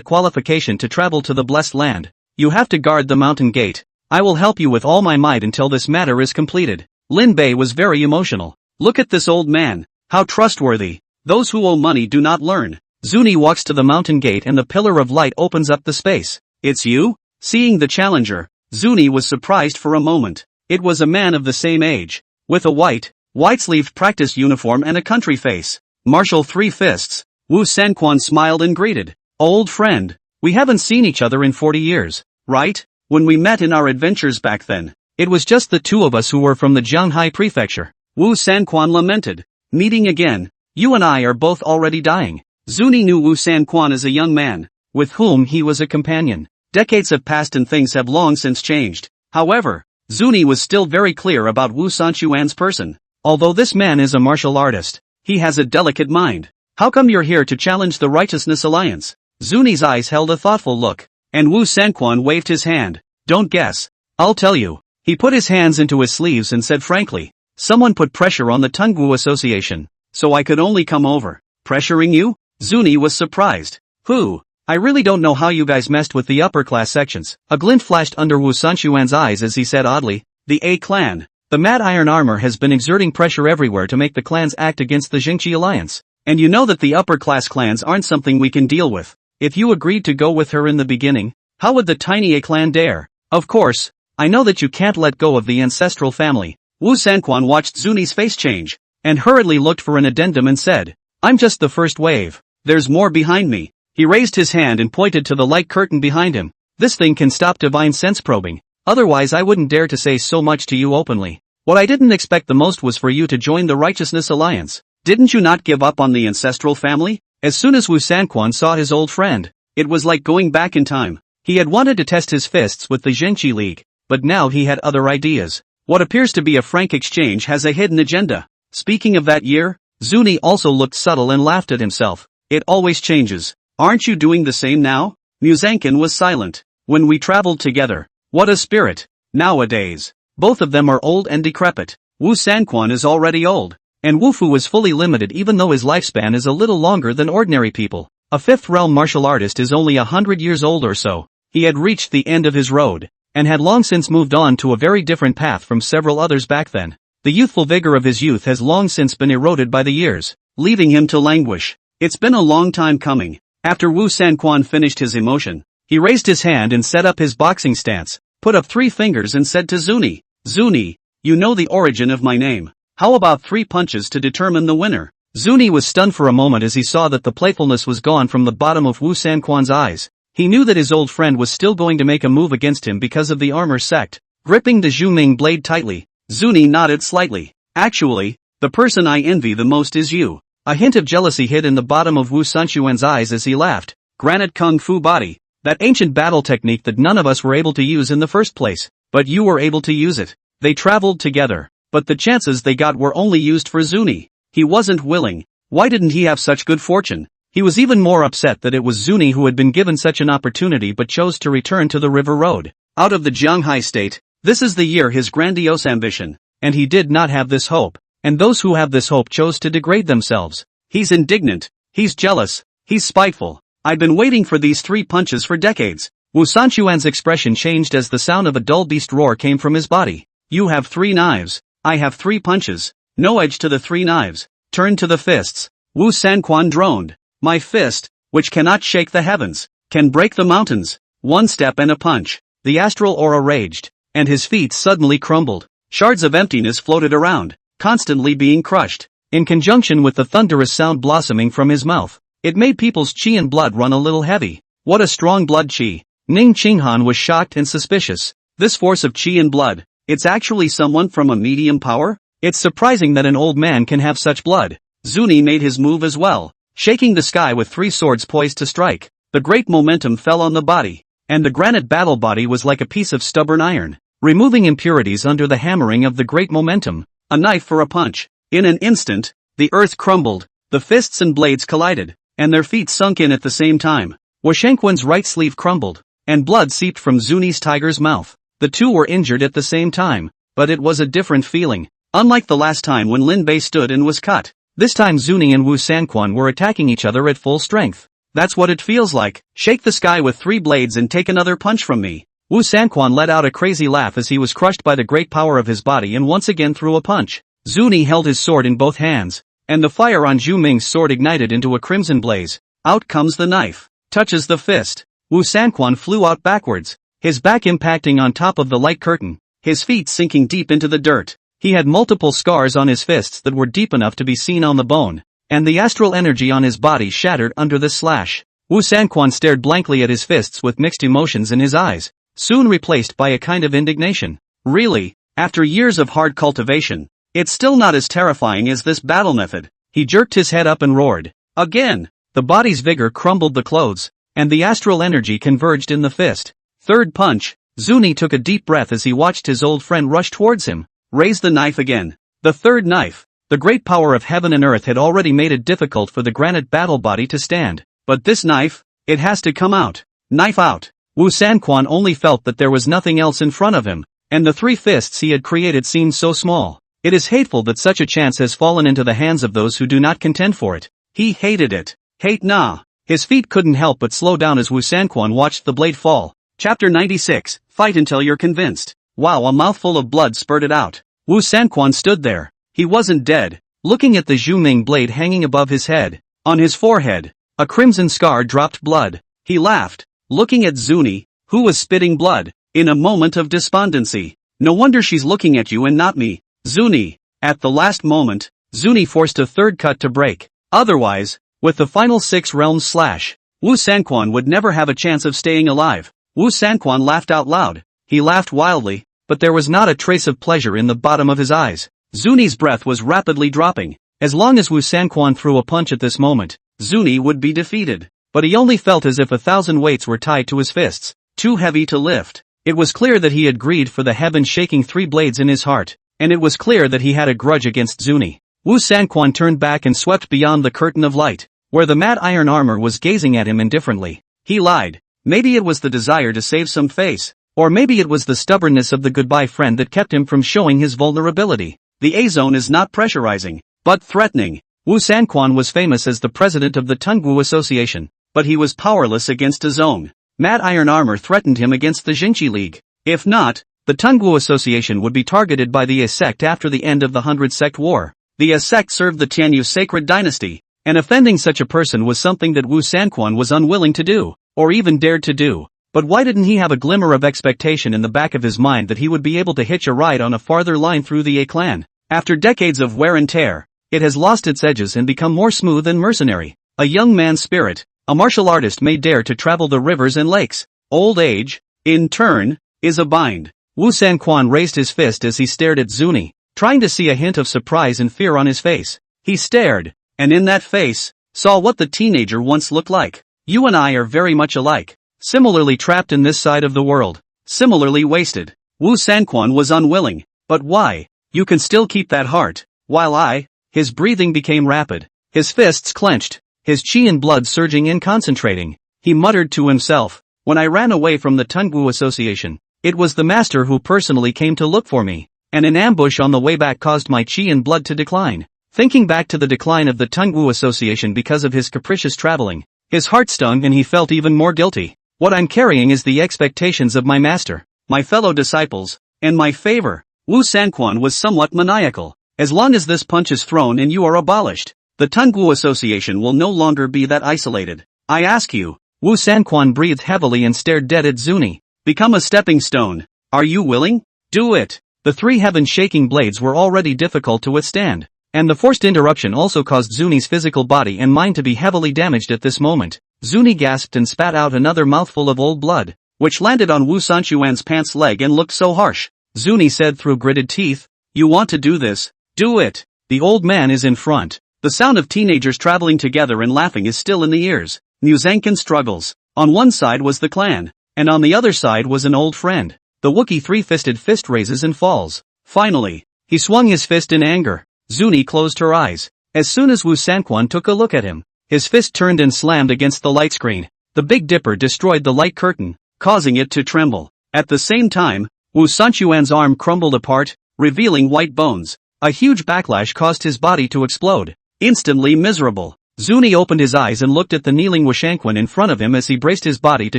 qualification to travel to the Blessed Land, you have to guard the mountain gate. I will help you with all my might until this matter is completed. Lin Bei was very emotional. Look at this old man, how trustworthy. Those who owe money do not learn. Zuni walks to the mountain gate and the pillar of light opens up the space. It's you? Seeing the challenger, Zuni was surprised for a moment. It was a man of the same age, with a white-sleeved practice uniform and a country face. Martial Three Fists. Wu Sanquan smiled and greeted. Old friend, we haven't seen each other in 40 years, right? When we met in our adventures back then, it was just the two of us who were from the Jianghai prefecture. Wu Sanquan lamented. Meeting again, you and I are both already dying. Zuni knew Wu Sanquan as a young man, with whom he was a companion. Decades have passed and things have long since changed. However, Zuni was still very clear about Wu Sanquan's person. Although this man is a martial artist, he has a delicate mind. How come you're here to challenge the Righteousness Alliance? Zuni's eyes held a thoughtful look, and Wu Sanquan waved his hand. Don't guess. I'll tell you. He put his hands into his sleeves and said frankly, someone put pressure on the Tunggu Association, so I could only come over. Pressuring you? Zuni was surprised. Who? I really don't know how you guys messed with the upper class sections. A glint flashed under Wu Sanquan's eyes as he said oddly, the A clan. The Mad Iron Armor has been exerting pressure everywhere to make the clans act against the Jingqi Alliance. And you know that the upper class clans aren't something we can deal with. If you agreed to go with her in the beginning, how would the tiny A clan dare? Of course, I know that you can't let go of the ancestral family. Wu Sanquan watched Zuni's face change, and hurriedly looked for an addendum and said, I'm just the first wave. There's more behind me. He raised his hand and pointed to the light curtain behind him. This thing can stop divine sense probing. Otherwise I wouldn't dare to say so much to you openly. What I didn't expect the most was for you to join the Righteousness Alliance. Didn't you not give up on the ancestral family? As soon as Wu Sanquan saw his old friend, it was like going back in time. He had wanted to test his fists with the Zhengqi League, but now he had other ideas. What appears to be a frank exchange has a hidden agenda. Speaking of that year, Zuni also looked subtle and laughed at himself. It always changes. Aren't you doing the same now? Muzankin was silent. When we traveled together, what a spirit. Nowadays, both of them are old and decrepit. Wu Sanquan is already old, and Wufu is fully limited even though his lifespan is a little longer than ordinary people. A fifth realm martial artist is only 100 years old or so. He had reached the end of his road, and had long since moved on to a very different path from several others back then. The youthful vigor of his youth has long since been eroded by the years, leaving him to languish. It's been a long time coming. After Wu Sanquan finished his emotion, he raised his hand and set up his boxing stance, put up 3 fingers and said to Zuni, Zuni, you know the origin of my name. How about 3 punches to determine the winner? Zuni was stunned for a moment as he saw that the playfulness was gone from the bottom of Wu Sanquan's eyes. He knew that his old friend was still going to make a move against him because of the armor sect. Gripping the Zhuming blade tightly, Zuni nodded slightly. Actually, the person I envy the most is you. A hint of jealousy hid in the bottom of Wu Sanquan's eyes as he laughed. Granite Kung Fu Body. That ancient battle technique that none of us were able to use in the first place. But you were able to use it. They traveled together. But the chances they got were only used for Zuni. He wasn't willing. Why didn't he have such good fortune? He was even more upset that it was Zuni who had been given such an opportunity but chose to return to the river road. Out of the Jianghai state, this is the year his grandiose ambition. And he did not have this hope. And those who have this hope chose to degrade themselves. He's indignant. He's jealous. He's spiteful. I've been waiting for these 3 punches for decades. Wu Sanquan's expression changed as the sound of a dull beast roar came from his body. You have 3 knives. I have 3 punches. No edge to the 3 knives. Turn to the fists. Wu Sanquan droned. My fist, which cannot shake the heavens, can break the mountains. 1 step and a punch. The astral aura raged, and his feet suddenly crumbled. Shards of emptiness floated around, constantly being crushed. In conjunction with the thunderous sound blossoming from his mouth, it made people's qi and blood run a little heavy. What a strong blood qi. Ning Qinghan was shocked and suspicious. This force of qi and blood, it's actually someone from a medium power? It's surprising that an old man can have such blood. Zuni made his move as well, shaking the sky with 3 swords poised to strike. The great momentum fell on the body, and the granite battle body was like a piece of stubborn iron, removing impurities under the hammering of the great momentum. A knife for a punch. In an instant, the earth crumbled, The fists and blades collided, and their feet sunk in at the same time. Wu Shangquan's right sleeve crumbled, and blood seeped from Zuni's tiger's mouth. The two were injured at the same time, but it was a different feeling. Unlike the last time when Lin Bei stood and was cut, this time Zuni and Wu Sanquan were attacking each other at full strength. That's what it feels like. Shake the sky with 3 blades and take another punch from me. Wu Sanquan let out a crazy laugh as he was crushed by the great power of his body and once again threw a punch. Zuni held his sword in both hands, and the fire on Zhu Ming's sword ignited into a crimson blaze. Out comes the knife. Touches the fist. Wu Sanquan flew out backwards, his back impacting on top of the light curtain, his feet sinking deep into the dirt. He had multiple scars on his fists that were deep enough to be seen on the bone, and the astral energy on his body shattered under the slash. Wu Sanquan stared blankly at his fists with mixed emotions in his eyes, soon replaced by a kind of indignation. Really, after years of hard cultivation, it's still not as terrifying as this battle method. He jerked his head up and roared. Again! The body's vigor crumbled the clothes, and the astral energy converged in the fist. Third punch. Zuni took a deep breath as he watched his old friend rush towards him. Raise the knife again. The third knife. The great power of heaven and earth had already made it difficult for the granite battle body to stand. But this knife, it has to come out. Knife out. Wu Sanquan only felt that there was nothing else in front of him, and the 3 fists he had created seemed so small. It is hateful that such a chance has fallen into the hands of those who do not contend for it. He hated it. Hate nah. His feet couldn't help but slow down as Wu Sanquan watched the blade fall. Chapter 96, Fight until you're convinced. Wow, a mouthful of blood spurted out. Wu Sanquan stood there. He wasn't dead, looking at the Zhu Ming blade hanging above his head. On his forehead, a crimson scar dropped blood. He laughed, looking at Zuni, who was spitting blood, in a moment of despondency. No wonder she's looking at you and not me, Zuni. At the last moment, Zuni forced a third cut to break. Otherwise, with the final 6 realms slash, Wu Sanquan would never have a chance of staying alive. Wu Sanquan laughed out loud. He laughed wildly, but there was not a trace of pleasure in the bottom of his eyes. Zuni's breath was rapidly dropping. As long as Wu Sanquan threw a punch at this moment, Zuni would be defeated. But he only felt as if 1,000 weights were tied to his fists, too heavy to lift. It was clear that he had greed for the heaven-shaking 3 blades in his heart, and it was clear that he had a grudge against Zuni. Wu Sanquan turned back and swept beyond the curtain of light, where the mad iron armor was gazing at him indifferently. He lied. Maybe it was the desire to save some face, or maybe it was the stubbornness of the goodbye friend that kept him from showing his vulnerability. The A-zone is not pressurizing, but threatening. Wu Sanquan was famous as the president of the Tungwu Association, but he was powerless against a zone. Mad iron armor threatened him against the Jinchi League. If not, the Tungwu Association would be targeted by the A sect after the end of the 100 Sect War. The A sect served the Tianyu sacred dynasty, and offending such a person was something that Wu Sanquan was unwilling to do, or even dared to do. But why didn't he have a glimmer of expectation in the back of his mind that he would be able to hitch a ride on a farther line through the A clan? After decades of wear and tear, it has lost its edges and become more smooth and mercenary. A young man's spirit, a martial artist may dare to travel the rivers and lakes. Old age, in turn, is a bind. Wu Sanquan raised his fist as he stared at Zuni, trying to see a hint of surprise and fear on his face. He stared, and in that face, saw what the teenager once looked like. You and I are very much alike. Similarly trapped in this side of the world. Similarly wasted. Wu Sanquan was unwilling. But why? You can still keep that heart. While his breathing became rapid. His fists clenched. His chi and blood surging in concentrating. He muttered to himself. When I ran away from the Tungwu Association, it was the master who personally came to look for me. And an ambush on the way back caused my chi and blood to decline. Thinking back to the decline of the Tungwu Association because of his capricious traveling, his heart stung and he felt even more guilty. What I'm carrying is the expectations of my master, my fellow disciples, and my favor. Wu Sanquan was somewhat maniacal. As long as this punch is thrown and you are abolished, the Tungwu Association will no longer be that isolated. I ask you. Wu Sanquan breathed heavily and stared dead at Zuni. Become a stepping stone. Are you willing? Do it. The 3 heaven-shaking blades were already difficult to withstand, and the forced interruption also caused Zuni's physical body and mind to be heavily damaged at this moment. Zuni gasped and spat out another mouthful of old blood, which landed on Wu Sanquan's pants leg and looked so harsh. Zuni said through gritted teeth, "You want to do this? Do it." The old man is in front. The sound of teenagers traveling together and laughing is still in the ears. Muzankin struggles. On one side was the clan, and on the other side was an old friend. The Wookiee 3-fisted fist raises and falls. Finally, he swung his fist in anger. Zuni closed her eyes. As soon as Wu Sanquan took a look at him, his fist turned and slammed against the light screen. The Big Dipper destroyed the light curtain, causing it to tremble. At the same time, Wu Sanquan's arm crumbled apart, revealing white bones. A huge backlash caused his body to explode. Instantly miserable, Zuni opened his eyes and looked at the kneeling Wu Sanquan in front of him as he braced his body to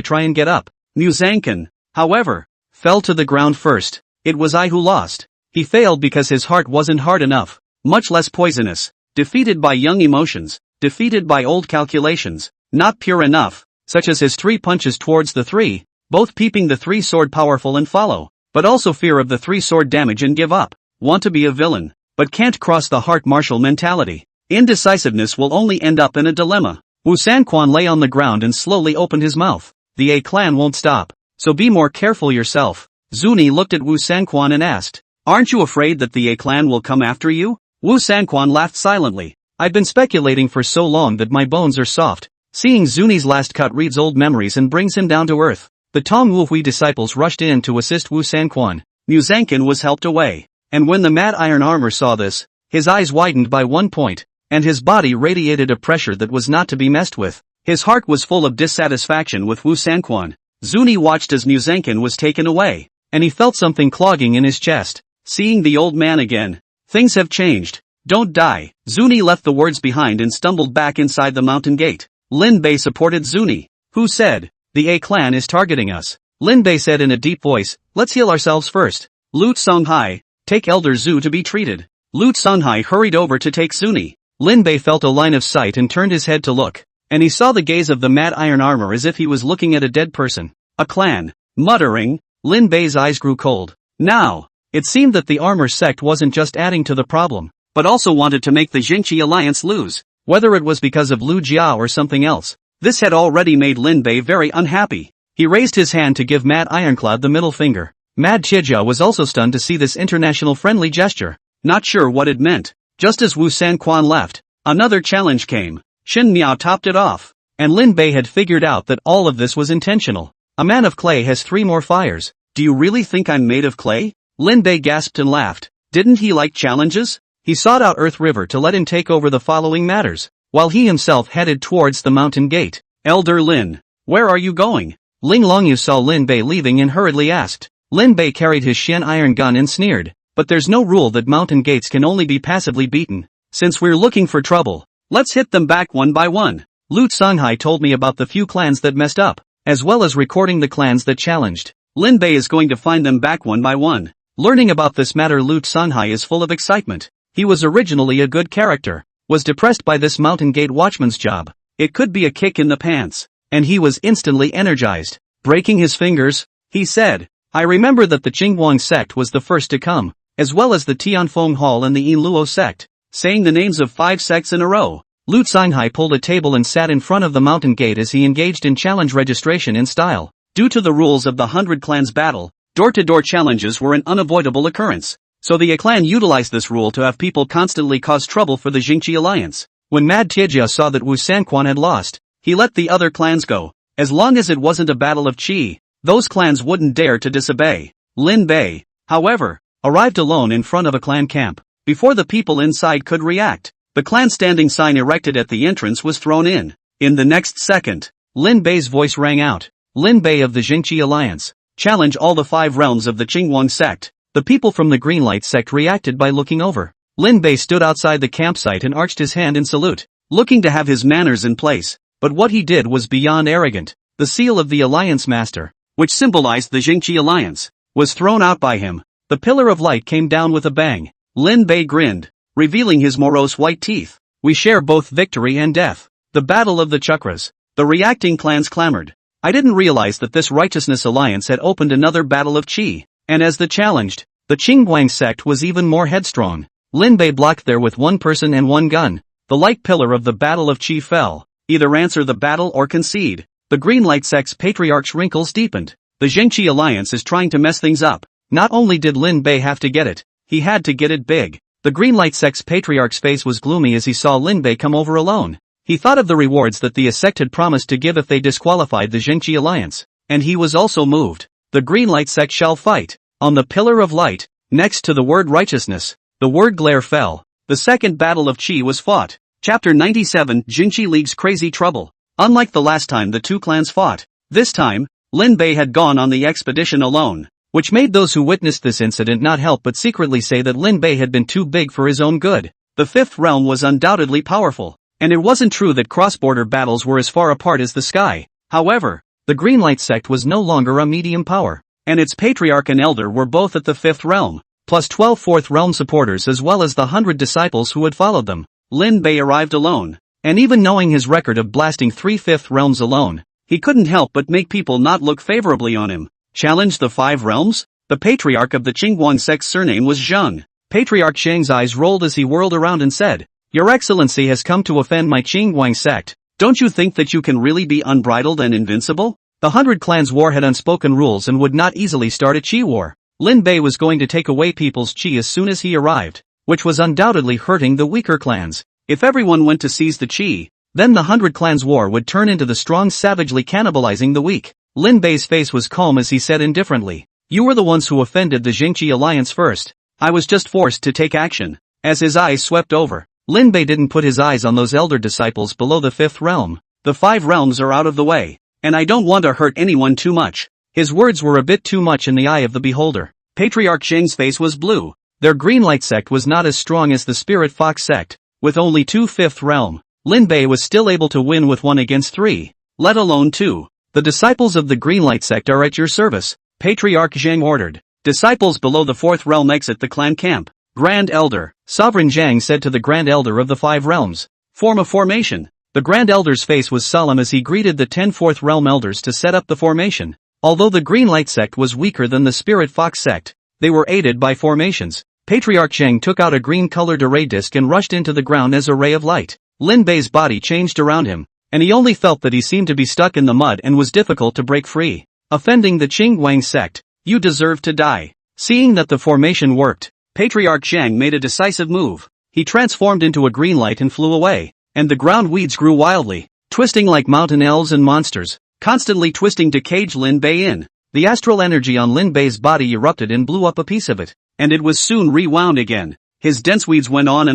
try and get up. Muzankin, however, fell to the ground first. It was I who lost. He failed because his heart wasn't hard enough, much less poisonous. Defeated by young emotions, defeated by old calculations, not pure enough, such as his 3 punches towards the 3, both peeping the 3 sword powerful and follow, but also fear of the 3 sword damage and give up. Want to be a villain, but can't cross the heart martial mentality. Indecisiveness will only end up in a dilemma. Wu Sanquan lay on the ground and slowly opened his mouth. The A clan won't stop, so be more careful yourself. Zuni looked at Wu Sanquan and asked, aren't you afraid that the A clan will come after you? Wu Sanquan laughed silently. I've been speculating for so long that my bones are soft. Seeing Zuni's last cut reads old memories and brings him down to earth. The Tong Wu Hui disciples rushed in to assist Wu Sanquan. Muzankin was helped away. And when the Mad Iron Armor saw this, his eyes widened by 1 point, and his body radiated a pressure that was not to be messed with. His heart was full of dissatisfaction with Wu Sanquan. Zuni watched as Muzankin was taken away, and he felt something clogging in his chest. Seeing the old man again. Things have changed. Don't die. Zuni left the words behind and stumbled back inside the mountain gate. Lin Bei supported Zuni, who said, the A clan is targeting us. Lin Bei said in a deep voice, let's heal ourselves first. Lut Songhai, take Elder Zhu to be treated. Lut Songhai hurried over to take Zuni. Lin Bei felt a line of sight and turned his head to look, and he saw the gaze of the Mad Iron Armor as if he was looking at a dead person. A clan. Muttering, Lin Bei's eyes grew cold. Now, it seemed that the Armor sect wasn't just adding to the problem, but also wanted to make the Jingqi alliance lose. Whether it was because of Lu Jia or something else, this had already made Lin Bei very unhappy. He raised his hand to give Mad Ironclad the middle finger. Mad Tijia was also stunned to see this international friendly gesture, not sure what it meant. Just as Wu Sanquan left, another challenge came. Shin Miao topped it off, and Lin Bei had figured out that all of this was intentional. A man of clay has 3 more fires. Do you really think I'm made of clay? Lin Bei gasped and laughed. Didn't he like challenges? He sought out Earth River to let him take over the following matters, while he himself headed towards the mountain gate. Elder Lin, where are you going? Ling Longyu saw Lin Bei leaving and hurriedly asked. Lin Bei carried his Shen iron gun and sneered, but there's no rule that mountain gates can only be passively beaten. Since we're looking for trouble, let's hit them back one by one. Lut Songhai told me about the few clans that messed up, as well as recording the clans that challenged. Lin Bei is going to find them back one by one. Learning about this matter, Lut Songhai is full of excitement. He was originally a good character, was depressed by this mountain gate watchman's job. It could be a kick in the pants, and he was instantly energized. Breaking his fingers, he said, I remember that the Qingguang sect was the first to come, as well as the Tianfeng Hall and the Yinluo sect. Saying the names of 5 sects in a row, Lut Songhai pulled a table and sat in front of the mountain gate as he engaged in challenge registration in style. Due to the rules of the 100 Clans battle, door-to-door challenges were an unavoidable occurrence, so the A clan utilized this rule to have people constantly cause trouble for the Jingqi alliance. When Mad Tijia saw that Wu Sanquan had lost, he let the other clans go. As long as it wasn't a battle of qi, those clans wouldn't dare to disobey. Lin Bei, however, arrived alone in front of a clan camp. Before the people inside could react, the clan standing sign erected at the entrance was thrown in. In the next second, Lin Bei's voice rang out. Lin Bei of the Jingqi Alliance, challenge all the 5 realms of the Qingguang sect. The people from the Greenlight sect reacted by looking over. Lin Bei stood outside the campsite and arched his hand in salute, looking to have his manners in place, but what he did was beyond arrogant. The seal of the Alliance Master, which symbolized the Jingqi Alliance, was thrown out by him. The pillar of light came down with a bang. Lin Bei grinned, revealing his morose white teeth. We share both victory and death. The battle of the chakras. The reacting clans clamored. I didn't realize that this Righteousness Alliance had opened another battle of qi, and as the challenged, the Qingguang sect was even more headstrong. Lin Bei blocked there with 1 person and 1 gun. The light pillar of the battle of qi fell. Either answer the battle or concede. The Greenlight sect's patriarch's wrinkles deepened. The Jingqi Alliance is trying to mess things up. Not only did Lin Bei have to get it, he had to get it big. The Greenlight sect's patriarch's face was gloomy as he saw Lin Bei come over alone. He thought of the rewards that the sect had promised to give if they disqualified the Jingqi Alliance, and he was also moved. The Greenlight sect shall fight. On the pillar of light, next to the word righteousness, the word glare fell. the second battle of Qi was fought. Chapter 97 Jinchi League's Crazy Trouble. Unlike the last time the two clans fought, this time, Lin Bei had gone on the expedition alone, which made those who witnessed this incident not help but secretly say that Lin Bei had been too big for his own good. The fifth realm was undoubtedly powerful, and it wasn't true that cross-border battles were as far apart as the sky. However, the Greenlight sect was no longer a medium power, and its patriarch and elder were both at the fifth realm, plus 12 fourth realm supporters as well as the 100 disciples who had followed them. Lin Bei arrived alone, and even knowing his record of blasting 3 fifth realms alone, he couldn't help but make people not look favorably on him. Challenge the 5 realms? The patriarch of the Qingguang sect's surname was Zheng. Patriarch Zheng's eyes rolled as he whirled around and said, "Your Excellency has come to offend my Qingguang sect. Don't you think that you can really be unbridled and invincible?" The 100 Clans War had unspoken rules and would not easily start a Qi war. Lin Bei was going to take away people's Qi as soon as he arrived, which was undoubtedly hurting the weaker clans. If everyone went to seize the Qi, then the 100 Clans War would turn into the strong savagely cannibalizing the weak. Lin Bei's face was calm as he said indifferently, "You were the ones who offended the Jingqi alliance first. I was just forced to take action." As his eyes swept over, Lin Bei didn't put his eyes on those elder disciples below the 5th realm. "The 5 realms are out of the way, and I don't want to hurt anyone too much." His words were a bit too much in the eye of the beholder. Patriarch Zheng's face was blue. Their Greenlight sect was not as strong as the Spirit Fox sect. With only 2 fifth realm, Lin Bei was still able to win with 1 against 3, let alone 2. "The disciples of the Greenlight sect are at your service," Patriarch Zheng ordered. "Disciples below the 4th realm exit the clan camp." Grand Elder, Sovereign Zhang said to the Grand Elder of the 5 realms, "Form a formation." The Grand Elder's face was solemn as he greeted the 10 4th realm elders to set up the formation. Although the Greenlight sect was weaker than the Spirit Fox sect, they were aided by formations. Patriarch Zheng took out a green-colored array disc and rushed into the ground as a ray of light. Lin Bei's body changed around him, and he only felt that he seemed to be stuck in the mud and was difficult to break free. "Offending the Qingguang sect, you deserve to die." Seeing that the formation worked, Patriarch Zhang made a decisive move. He transformed into a green light and flew away, and the ground weeds grew wildly, twisting like mountain elves and monsters, constantly twisting to cage Lin Bei in. The astral energy on Lin Bei's body erupted and blew up a piece of it, and it was soon rewound again. His dense weeds went on,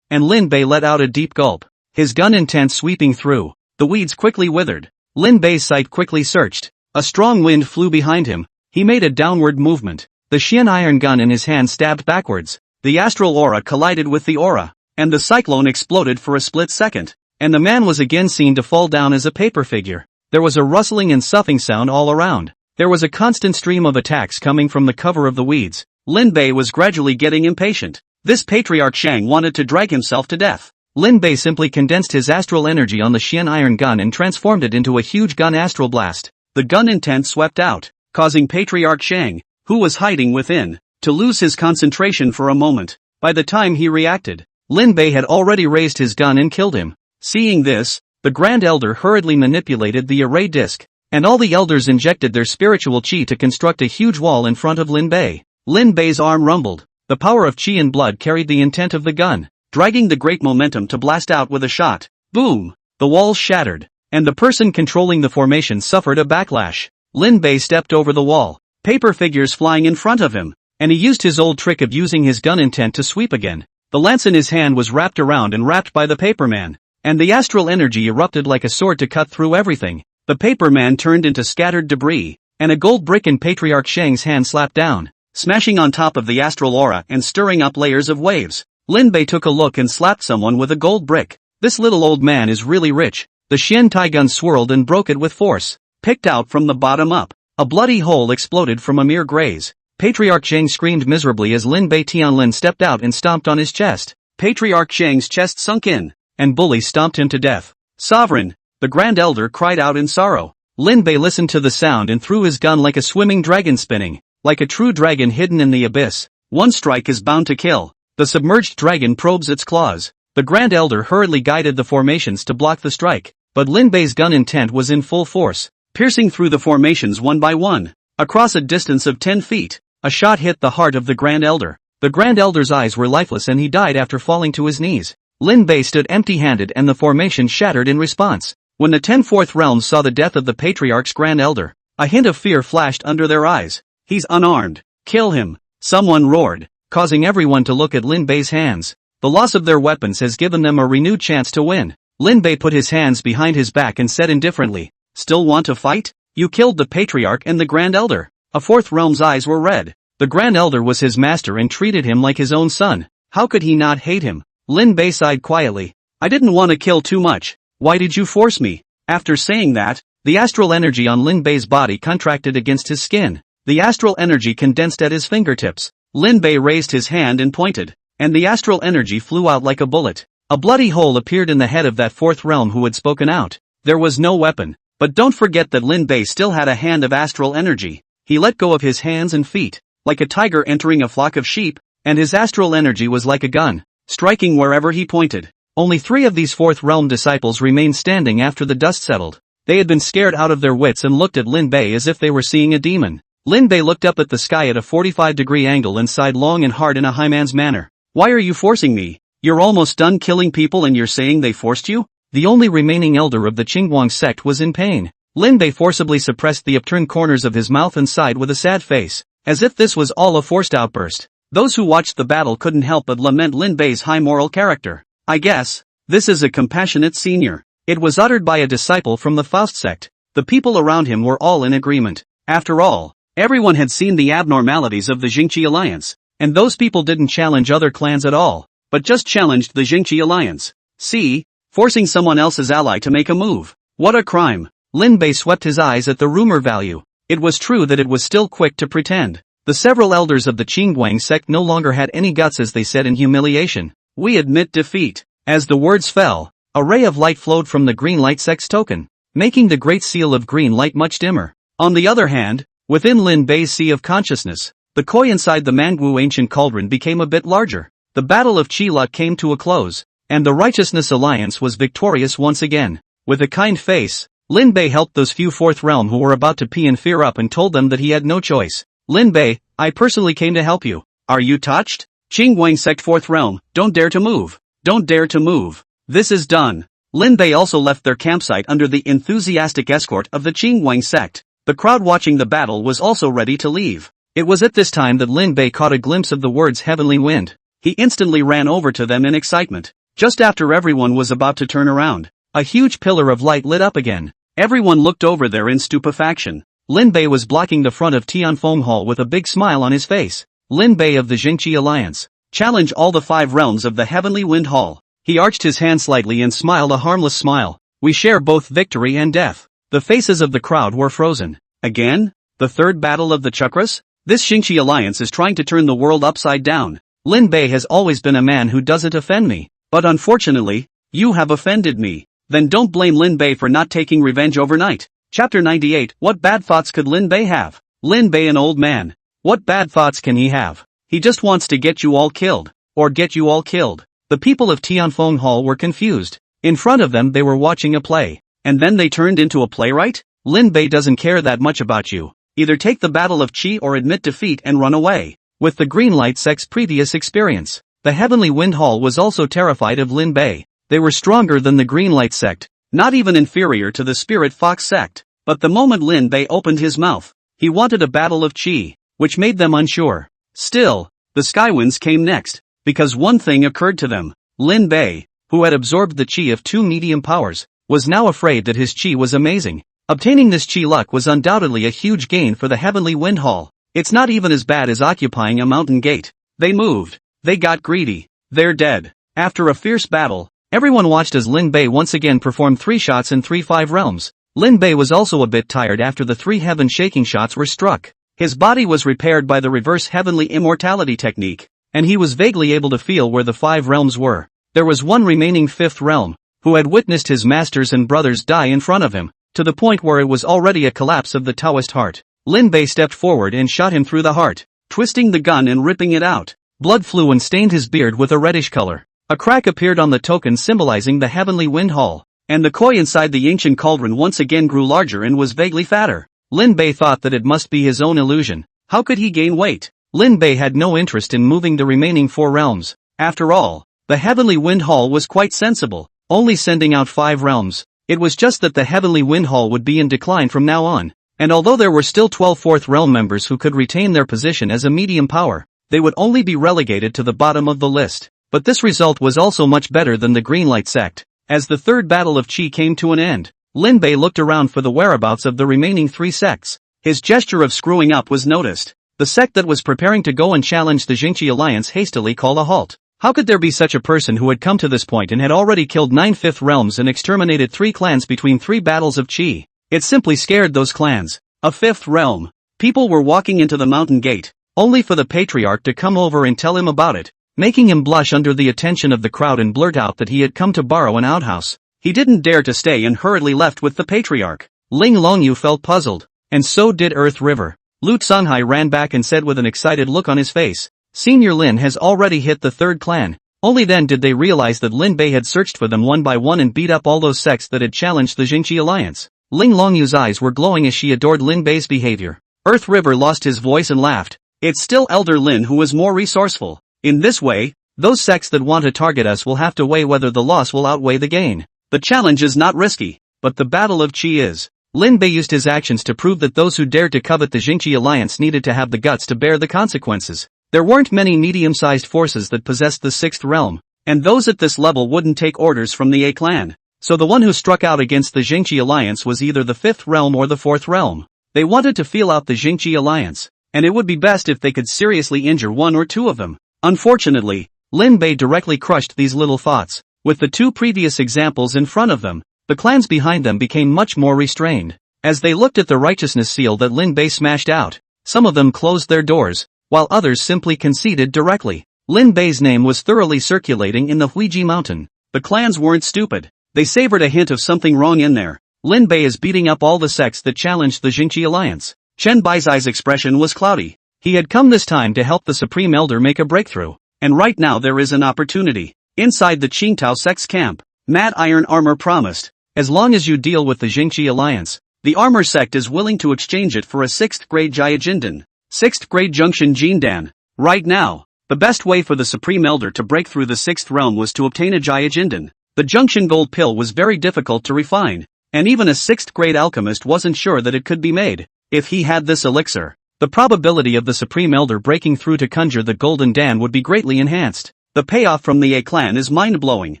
and Lin Bei let out a deep gulp. His gun intent sweeping through, the weeds quickly withered. Lin Bei's sight quickly searched. A strong wind flew behind him. He made a downward movement. The Xian iron gun in his hand stabbed backwards. The astral aura collided with the aura, and the cyclone exploded for a split second, and the man was again seen to fall down as a paper figure. There was a rustling and soughing sound all around. There was a constant stream of attacks coming from the cover of the weeds. Lin Bei was gradually getting impatient. This Patriarch Zhang wanted to drag himself to death. Lin Bei simply condensed his astral energy on the Xian iron gun and transformed it into a huge gun astral blast. The gun intent swept out, causing Patriarch Zhang, who was hiding within, to lose his concentration for a moment. By the time he reacted, Lin Bei had already raised his gun and killed him. Seeing this, the Grand Elder hurriedly manipulated the array disc, and all the elders injected their spiritual qi to construct a huge wall in front of Lin Bei. Lin Bei's arm rumbled. The power of qi and blood carried the intent of the gun, dragging the great momentum to blast out with a shot. Boom! The walls shattered, and the person controlling the formation suffered a backlash. Lin Bei stepped over the wall, paper figures flying in front of him, and he used his old trick of using his gun intent to sweep again. The lance in his hand was wrapped around and wrapped by the paperman, and the astral energy erupted like a sword to cut through everything. The paperman turned into scattered debris, and a gold brick in Patriarch Zhang's hand slapped down, smashing on top of the astral aura and stirring up layers of waves. Lin Bei took a look and slapped someone with a gold brick. This little old man is really rich. The Xian Tai gun swirled and broke it with force, picked out from the bottom up. A bloody hole exploded from a mere graze. Patriarch Zhang screamed miserably as Lin Bei Tianlin stepped out and stomped on his chest. Patriarch Zhang's chest sunk in, and Bully stomped him to death. "Sovereign!" the Grand Elder cried out in sorrow. Lin Bei listened to the sound and threw his gun like a swimming dragon spinning, like a true dragon hidden in the abyss. One strike is bound to kill. The submerged dragon probes its claws. The Grand Elder hurriedly guided the formations to block the strike, but Lin Bei's gun intent was in full force, piercing through the formations one by one. Across a distance of 10 feet, a shot hit the heart of the Grand Elder. The Grand Elder's eyes were lifeless and he died after falling to his knees. Lin Bei stood empty-handed and the formation shattered in response. When the 10 Fourth Realms saw the death of the Patriarch's Grand Elder, a hint of fear flashed under their eyes. "He's unarmed. Kill him!" someone roared, causing everyone to look at Lin Bei's hands. The loss of their weapons has given them a renewed chance to win. Lin Bei put his hands behind his back and said indifferently, "Still want to fight? You killed the Patriarch and the Grand Elder." A fourth realm's eyes were red. The Grand Elder was his master and treated him like his own son. How could he not hate him? Lin Bei sighed quietly. "I didn't want to kill too much. Why did you force me?" After saying that, the astral energy on Lin Bei's body contracted against his skin. The astral energy condensed at his fingertips. Lin Bei raised his hand and pointed, and the astral energy flew out like a bullet. A bloody hole appeared in the head of that fourth realm who had spoken out. There was no weapon, but don't forget that Lin Bei still had a hand of astral energy. He let go of his hands and feet, like a tiger entering a flock of sheep, and his astral energy was like a gun, striking wherever he pointed. Only 3 of these fourth realm disciples remained standing after the dust settled. They had been scared out of their wits and looked at Lin Bei as if they were seeing a demon. Lin Bei looked up at the sky at a 45-degree angle and sighed long and hard in a high man's manner. "Why are you forcing me? You're almost done killing people and you're saying they forced you?" The only remaining elder of the Qingguang sect was in pain. Lin Bei forcibly suppressed the upturned corners of his mouth and sighed with a sad face, as if this was all a forced outburst. Those who watched the battle couldn't help but lament Lin Bei's high moral character. "I guess this is a compassionate senior." It was uttered by a disciple from the Faust sect. The people around him were all in agreement. After all, everyone had seen the abnormalities of the Jingqi alliance, and those people didn't challenge other clans at all, but just challenged the Jingqi alliance. See, forcing someone else's ally to make a move. What a crime! Lin Bei swept his eyes at the rumor value. It was true that it was still quick to pretend. The several elders of the Qingguang sect no longer had any guts, as they said in humiliation. "We admit defeat." As the words fell, a ray of light flowed from the green light sect's token, making the great seal of green light much dimmer. On the other hand, within Lin Bei's sea of consciousness, the koi inside the manhwa ancient cauldron became a bit larger. The battle of Qi came to a close, and the Righteousness Alliance was victorious once again. With a kind face, Lin Bei helped those few fourth realm who were about to pee in fear up and told them that he had no choice. "Lin Bei, I personally came to help you. Are you touched? Qingguang sect fourth realm, don't dare to move. Don't dare to move. This is done." Lin Bei also left their campsite under the enthusiastic escort of the Qingguang sect. The crowd watching the battle was also ready to leave. It was at this time that Lin Bei caught a glimpse of the words heavenly wind. He instantly ran over to them in excitement. Just after everyone was about to turn around, a huge pillar of light lit up again. Everyone looked over there in stupefaction. Lin Bei was blocking the front of Tianfeng Hall with a big smile on his face. Lin Bei of the Jingqi Alliance. Challenge all the 5 realms of the Heavenly Wind Hall. He arched his hand slightly and smiled a harmless smile. "We share both victory and death." The faces of the crowd were frozen. Again? The third battle of the chakras? This Jingqi Alliance is trying to turn the world upside down. Lin Bei has always been a man who doesn't offend me. But unfortunately, you have offended me. Then don't blame Lin Bei for not taking revenge overnight. Chapter 98. What bad thoughts could Lin Bei have? Lin Bei, an old man. What bad thoughts can he have? He just wants to get you all killed. Or get you all killed. The people of Tianfeng Hall were confused. In front of them they were watching a play. And then they turned into a playwright? Lin Bei doesn't care that much about you. Either take the battle of Qi or admit defeat and run away. With the Green Light sect's previous experience, the Heavenly Wind Hall was also terrified of Lin Bei. They were stronger than the Green Light sect, not even inferior to the Spirit Fox sect. But the moment Lin Bei opened his mouth, he wanted a battle of Qi, which made them unsure. Still, the Skywinds came next, because one thing occurred to them. Lin Bei, who had absorbed the Qi of 2 medium powers, was now afraid that his Qi was amazing. Obtaining this Qi luck was undoubtedly a huge gain for the Heavenly Wind Hall. It's not even as bad as occupying a mountain gate. They moved. They got greedy. They're dead. After a fierce battle, everyone watched as Lin Bei once again performed 3 shots in 3 5 realms. Lin Bei was also a bit tired after the 3 heaven-shaking shots were struck. His body was repaired by the reverse heavenly immortality technique, and he was vaguely able to feel where the 5 realms were. There was one remaining 5th realm, who had witnessed his masters and brothers die in front of him, to the point where it was already a collapse of the Taoist heart. Lin Bei stepped forward and shot him through the heart, twisting the gun and ripping it out. Blood flew and stained his beard with a reddish color. A crack appeared on the token symbolizing the Heavenly Wind Hall, and the koi inside the ancient cauldron once again grew larger and was vaguely fatter. Lin Bei thought that it must be his own illusion. How could he gain weight? Lin Bei had no interest in moving the remaining 4 realms. After all, the Heavenly Wind Hall was quite sensible, only sending out 5 realms. It was just that the Heavenly Wind Hall would be in decline from now on, and although there were still 12 4th realm members who could retain their position as a medium power, they would only be relegated to the bottom of the list. but this result was also much better than the Greenlight sect. As the third battle of Qi came to an end, Lin Bei looked around for the whereabouts of the remaining three sects. His gesture of screwing up was noticed. The sect that was preparing to go and challenge the Jingqi alliance hastily called a halt. How could there be such a person who had come to this point and had already killed 9 fifth realms and exterminated 3 clans between 3 battles of Qi? It simply scared those clans. A 5th realm. People were walking into the mountain gate, only for the patriarch to come over and tell him about it, making him blush under the attention of the crowd and blurt out that he had come to borrow an outhouse. He didn't dare to stay and hurriedly left with the patriarch. Ling Longyu felt puzzled, and so did Earth River. Lu Songhai ran back and said with an excited look on his face, Senior Lin has already hit the 3rd clan. Only then did they realize that Lin Bei had searched for them one by one and beat up all those sects that had challenged the Jingqi alliance. Ling Longyu's eyes were glowing as she adored Lin Bei's behavior. Earth River lost his voice and laughed. It's still Elder Lin who is more resourceful. In this way, those sects that want to target us will have to weigh whether the loss will outweigh the gain. The challenge is not risky, but the battle of Qi is. Lin Bei used his actions to prove that those who dared to covet the Jingqi alliance needed to have the guts to bear the consequences. There weren't many medium-sized forces that possessed the 6th realm, and those at this level wouldn't take orders from the A clan. So the one who struck out against the Jingqi alliance was either the 5th realm or the 4th realm. They wanted to feel out the Jingqi alliance, and it would be best if they could seriously injure one or two of them. Unfortunately, Lin Bei directly crushed these little thoughts. With the 2 previous examples in front of them, the clans behind them became much more restrained. As they looked at the righteousness seal that Lin Bei smashed out, some of them closed their doors, while others simply conceded directly. Lin Bei's name was thoroughly circulating in the Huiji mountain. The clans weren't stupid. They savored a hint of something wrong in there. Lin Bei is beating up all the sects that challenged the Jingqi alliance. Chen Baizai's expression was cloudy. He had come this time to help the Supreme Elder make a breakthrough, and right now there is an opportunity. Inside the Qingtao sect's camp, Mad Iron Armor promised, as long as you deal with the Jingqi alliance, the Armor sect is willing to exchange it for a 6th grade Jiajindan. 6th grade Junction Jindan. Right now, the best way for the Supreme Elder to break through the 6th realm was to obtain a Jiajindan. The Junction Gold Pill was very difficult to refine, and even a 6th grade alchemist wasn't sure that it could be made. If he had this elixir, the probability of the Supreme Elder breaking through to conjure the Golden Dan would be greatly enhanced. The payoff from the A clan is mind-blowing,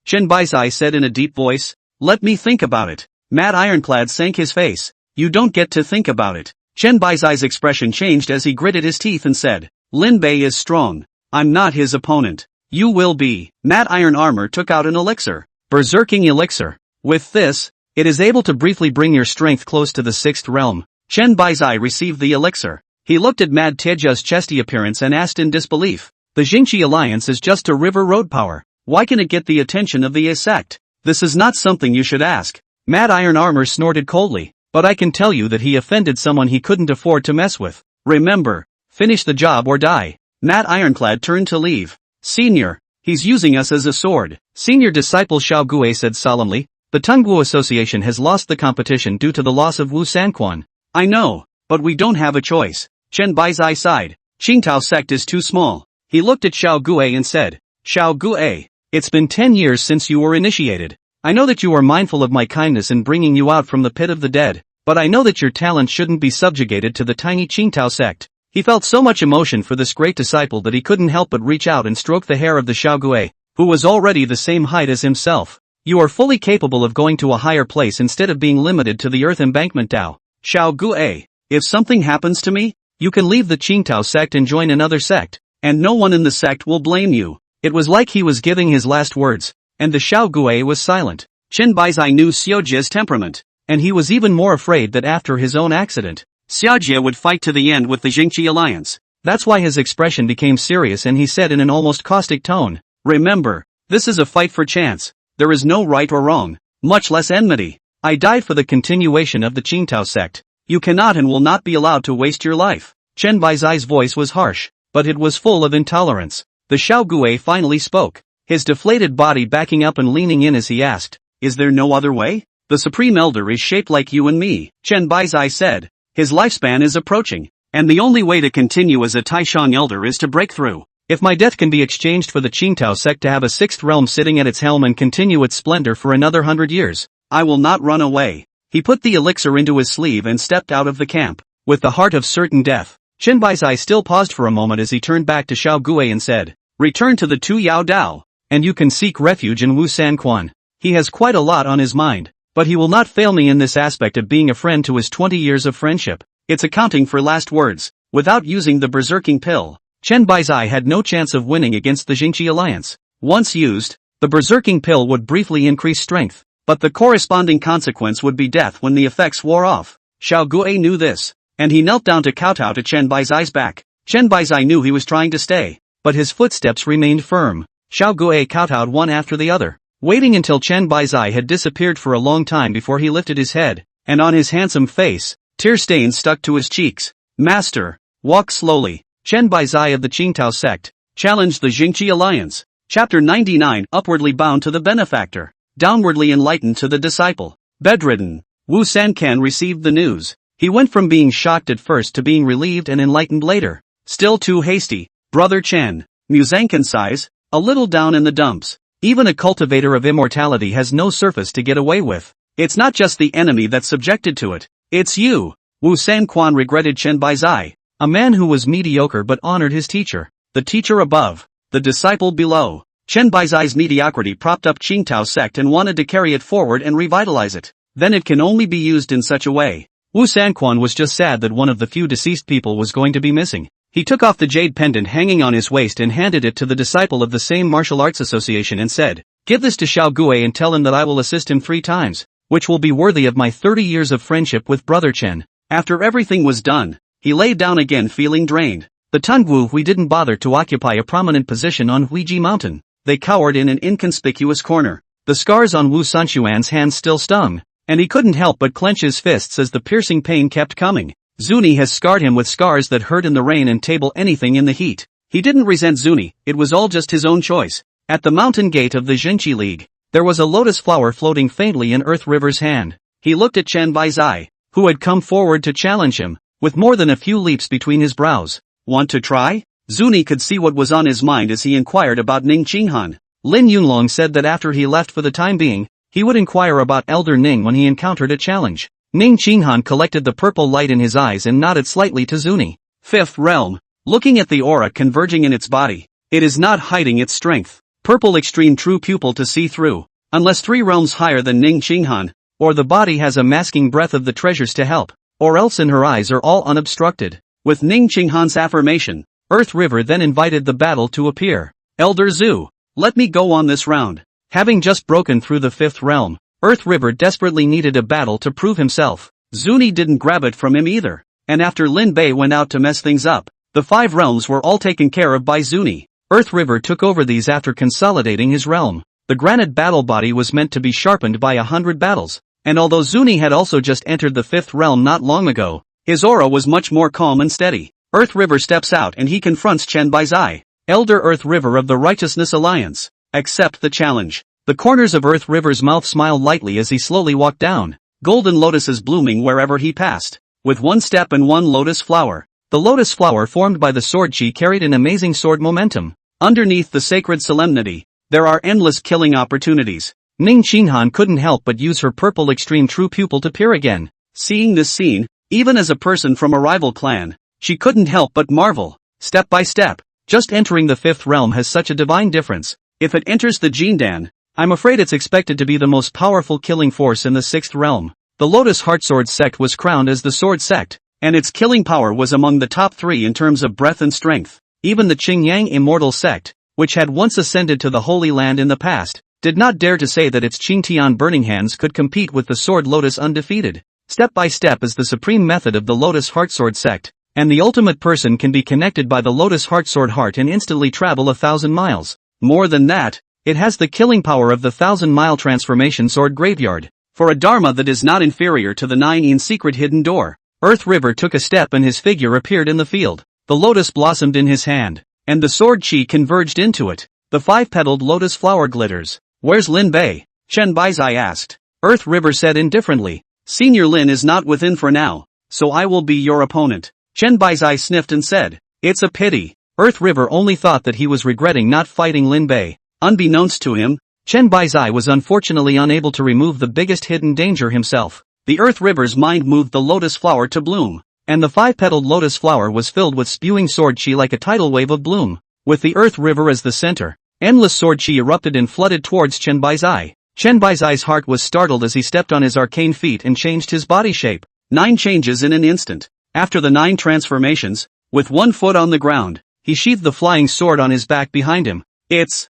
Chen Baizai said in a deep voice. Let me think about it. Mad Ironclad sank his face. You don't get to think about it. Chen Baizai's expression changed as he gritted his teeth and said, Lin Bei is strong. I'm not his opponent. You will be. Mad Iron Armor took out an elixir. Berserking elixir. With this, it is able to briefly bring your strength close to the 6th realm. Chen Baizai received the elixir. He looked at Mad Teja's chesty appearance and asked in disbelief. The Jingqi alliance is just a river road power. Why can it get the attention of the A sect? This is not something you should ask. Mad Iron Armor snorted coldly. But I can tell you that he offended someone he couldn't afford to mess with. Remember, finish the job or die. Mad Ironclad turned to leave. Senior, he's using us as a sword. Senior disciple Xiao Gue said solemnly, the Tungguo Association has lost the competition due to the loss of Wu Sanquan. I know, but we don't have a choice. Chen Baizai sighed. Qingtao sect is too small. He looked at Xiao Gue and said, Xiao Gue, it's been 10 years since you were initiated. I know that you are mindful of my kindness in bringing you out from the pit of the dead, but I know that your talent shouldn't be subjugated to the tiny Qingtao sect. He felt so much emotion for this great disciple that he couldn't help but reach out and stroke the hair of the Xiao Gue, who was already the same height as himself. You are fully capable of going to a higher place instead of being limited to the Earth Embankment Dao. Xiao Gue, if something happens to me, you can leave the Qingtao sect and join another sect, and no one in the sect will blame you. It was like he was giving his last words, and the Xiao Gue was silent. Chen Baizai knew Xiaojia's temperament, and he was even more afraid that after his own accident, Xiaojia would fight to the end with the Jingqi alliance. That's why his expression became serious and he said in an almost caustic tone, remember, this is a fight for chance. There is no right or wrong, much less enmity. I died for the continuation of the Qingtao sect. You cannot and will not be allowed to waste your life. Chen Baizai's voice was harsh, but it was full of intolerance. The Xiao Gue finally spoke, his deflated body backing up and leaning in as he asked, is there no other way? The Supreme Elder is shaped like you and me, Chen Baizai said. His lifespan is approaching, and the only way to continue as a Taishang Elder is to break through. If my death can be exchanged for the Qingtao sect to have a 6th realm sitting at its helm and continue its splendor for another 100 years, I will not run away. He put the elixir into his sleeve and stepped out of the camp, with the heart of certain death. Chen Baizai still paused for a moment as he turned back to Xiao Gue and said, return to the Tu Yao Dao. and you can seek refuge in Wu Sanquan. He has quite a lot on his mind, but he will not fail me in this aspect of being a friend to his 20 years of friendship. It's accounting for last words. Without using the berserking pill, Chen Baizai had no chance of winning against the Jingqi alliance. Once used, the berserking pill would briefly increase strength, but the corresponding consequence would be death when the effects wore off. Xiao Guo knew this, and he knelt down to kowtow to Chen Baizai's back. Chen Baizai knew he was trying to stay, but his footsteps remained firm. Xiao Guo kowtowed one after the other, waiting until Chen Baizai had disappeared for a long time before he lifted his head, and on his handsome face, tear stains stuck to his cheeks. Master, walk slowly. Chen Baizai of the Qingtao sect challenged the Jingqi alliance. Chapter 99. Upwardly bound to the benefactor, downwardly enlightened to the disciple. Bedridden, Wu Sanquan received the news. He went from being shocked at first to being relieved and enlightened later. Still too hasty, Brother Chen. Muzanquan sighs, a little down in the dumps. Even a cultivator of immortality has no surface to get away with. It's not just the enemy that's subjected to it. It's you. Wu Sanquan regretted Chen Baizai, a man who was mediocre but honored his teacher. The teacher above, the disciple below. Chen Baizai's mediocrity propped up Qingtao sect and wanted to carry it forward and revitalize it. Then it can only be used in such a way. Wu Sanquan was just sad that one of the few deceased people was going to be missing. He took off the jade pendant hanging on his waist and handed it to the disciple of the same martial arts association and said, "Give this to Xiao Guo and tell him that I will assist him 3 times, which will be worthy of my 30 years of friendship with Brother Chen." After everything was done, he lay down again feeling drained. The Tungwu Hui didn't bother to occupy a prominent position on Huiji Mountain. They cowered in an inconspicuous corner. The scars on Wu Sanquan's hands still stung, and he couldn't help but clench his fists as the piercing pain kept coming. Zuni has scarred him with scars that hurt in the rain and table anything in the heat. He didn't resent Zuni, it was all just his own choice. At the mountain gate of the Jingqi League, there was a lotus flower floating faintly in Earth River's hand. He looked at Chen Baizai, who had come forward to challenge him, with more than a few leaps between his brows. Want to try? Zuni could see what was on his mind as he inquired about Ning Qinghan. Lin Yunlong said that after he left for the time being, he would inquire about Elder Ning when he encountered a challenge. Ning Qinghan collected the purple light in his eyes and nodded slightly to Zuni. 5th realm. Looking at the aura converging in its body, it is not hiding its strength. Purple extreme true pupil to see through. Unless 3 realms higher than Ning Qinghan, or the body has a masking breath of the treasures to help, or else in her eyes are all unobstructed. With Ning Qinghan's affirmation, Earth River then invited the battle to appear. Elder Zhu, let me go on this round. Having just broken through the 5th realm, Earth River desperately needed a battle to prove himself. Zuni didn't grab it from him either, and after Lin Bei went out to mess things up, the 5 realms were all taken care of by Zuni. Earth River took over these after consolidating his realm. The granite battle body was meant to be sharpened by 100 battles, and although Zuni had also just entered the 5th realm not long ago, his aura was much more calm and steady. Earth River steps out and he confronts Chen Baizai, Elder Earth River of the Righteousness Alliance. Accept the challenge. The corners of Earth River's mouth smiled lightly as he slowly walked down, golden lotuses blooming wherever he passed. With 1 step and 1 lotus flower. The lotus flower formed by the sword chi carried an amazing sword momentum. Underneath the sacred solemnity, there are endless killing opportunities. Ning Qinghan couldn't help but use her purple extreme true pupil to peer again. Seeing this scene, even as a person from a rival clan, she couldn't help but marvel. Step by step, just entering the 5th realm has such a divine difference. If it enters the Jindan, I'm afraid it's expected to be the most powerful killing force in the 6th realm. The Lotus Heartsword sect was crowned as the Sword sect, and its killing power was among the top 3 in terms of breadth and strength. Even the Qingyang Immortal sect, which had once ascended to the Holy Land in the past, did not dare to say that its Qingtian Burning Hands could compete with the Sword Lotus undefeated. Step by step is the supreme method of the Lotus Heartsword sect, and the ultimate person can be connected by the Lotus Heartsword heart and instantly travel 1,000 miles. More than that, it has the killing power of the 1,000-mile transformation sword graveyard. For a dharma that is not inferior to the 9-in secret hidden door. Earth River took a step and his figure appeared in the field. The lotus blossomed in his hand, and the sword chi converged into it. The 5-petaled lotus flower glitters. Where's Lin Bei? Chen Baizai asked. Earth River said indifferently. Senior Lin is not within for now, so I will be your opponent. Chen Baizai sniffed and said, it's a pity. Earth River only thought that he was regretting not fighting Lin Bei. Unbeknownst to him, Chen Baizai was unfortunately unable to remove the biggest hidden danger himself. The Earth River's mind moved the lotus flower to bloom, and the 5-petaled lotus flower was filled with spewing sword chi like a tidal wave of bloom. With the Earth River as the center, Endless sword chi erupted and flooded towards Chen Baizai. Chen Baizai's heart was startled as he stepped on his arcane feet and changed his body shape. 9 changes in an instant. After the 9 transformations, with 1 foot on the ground, he sheathed the flying sword on his back behind him. It's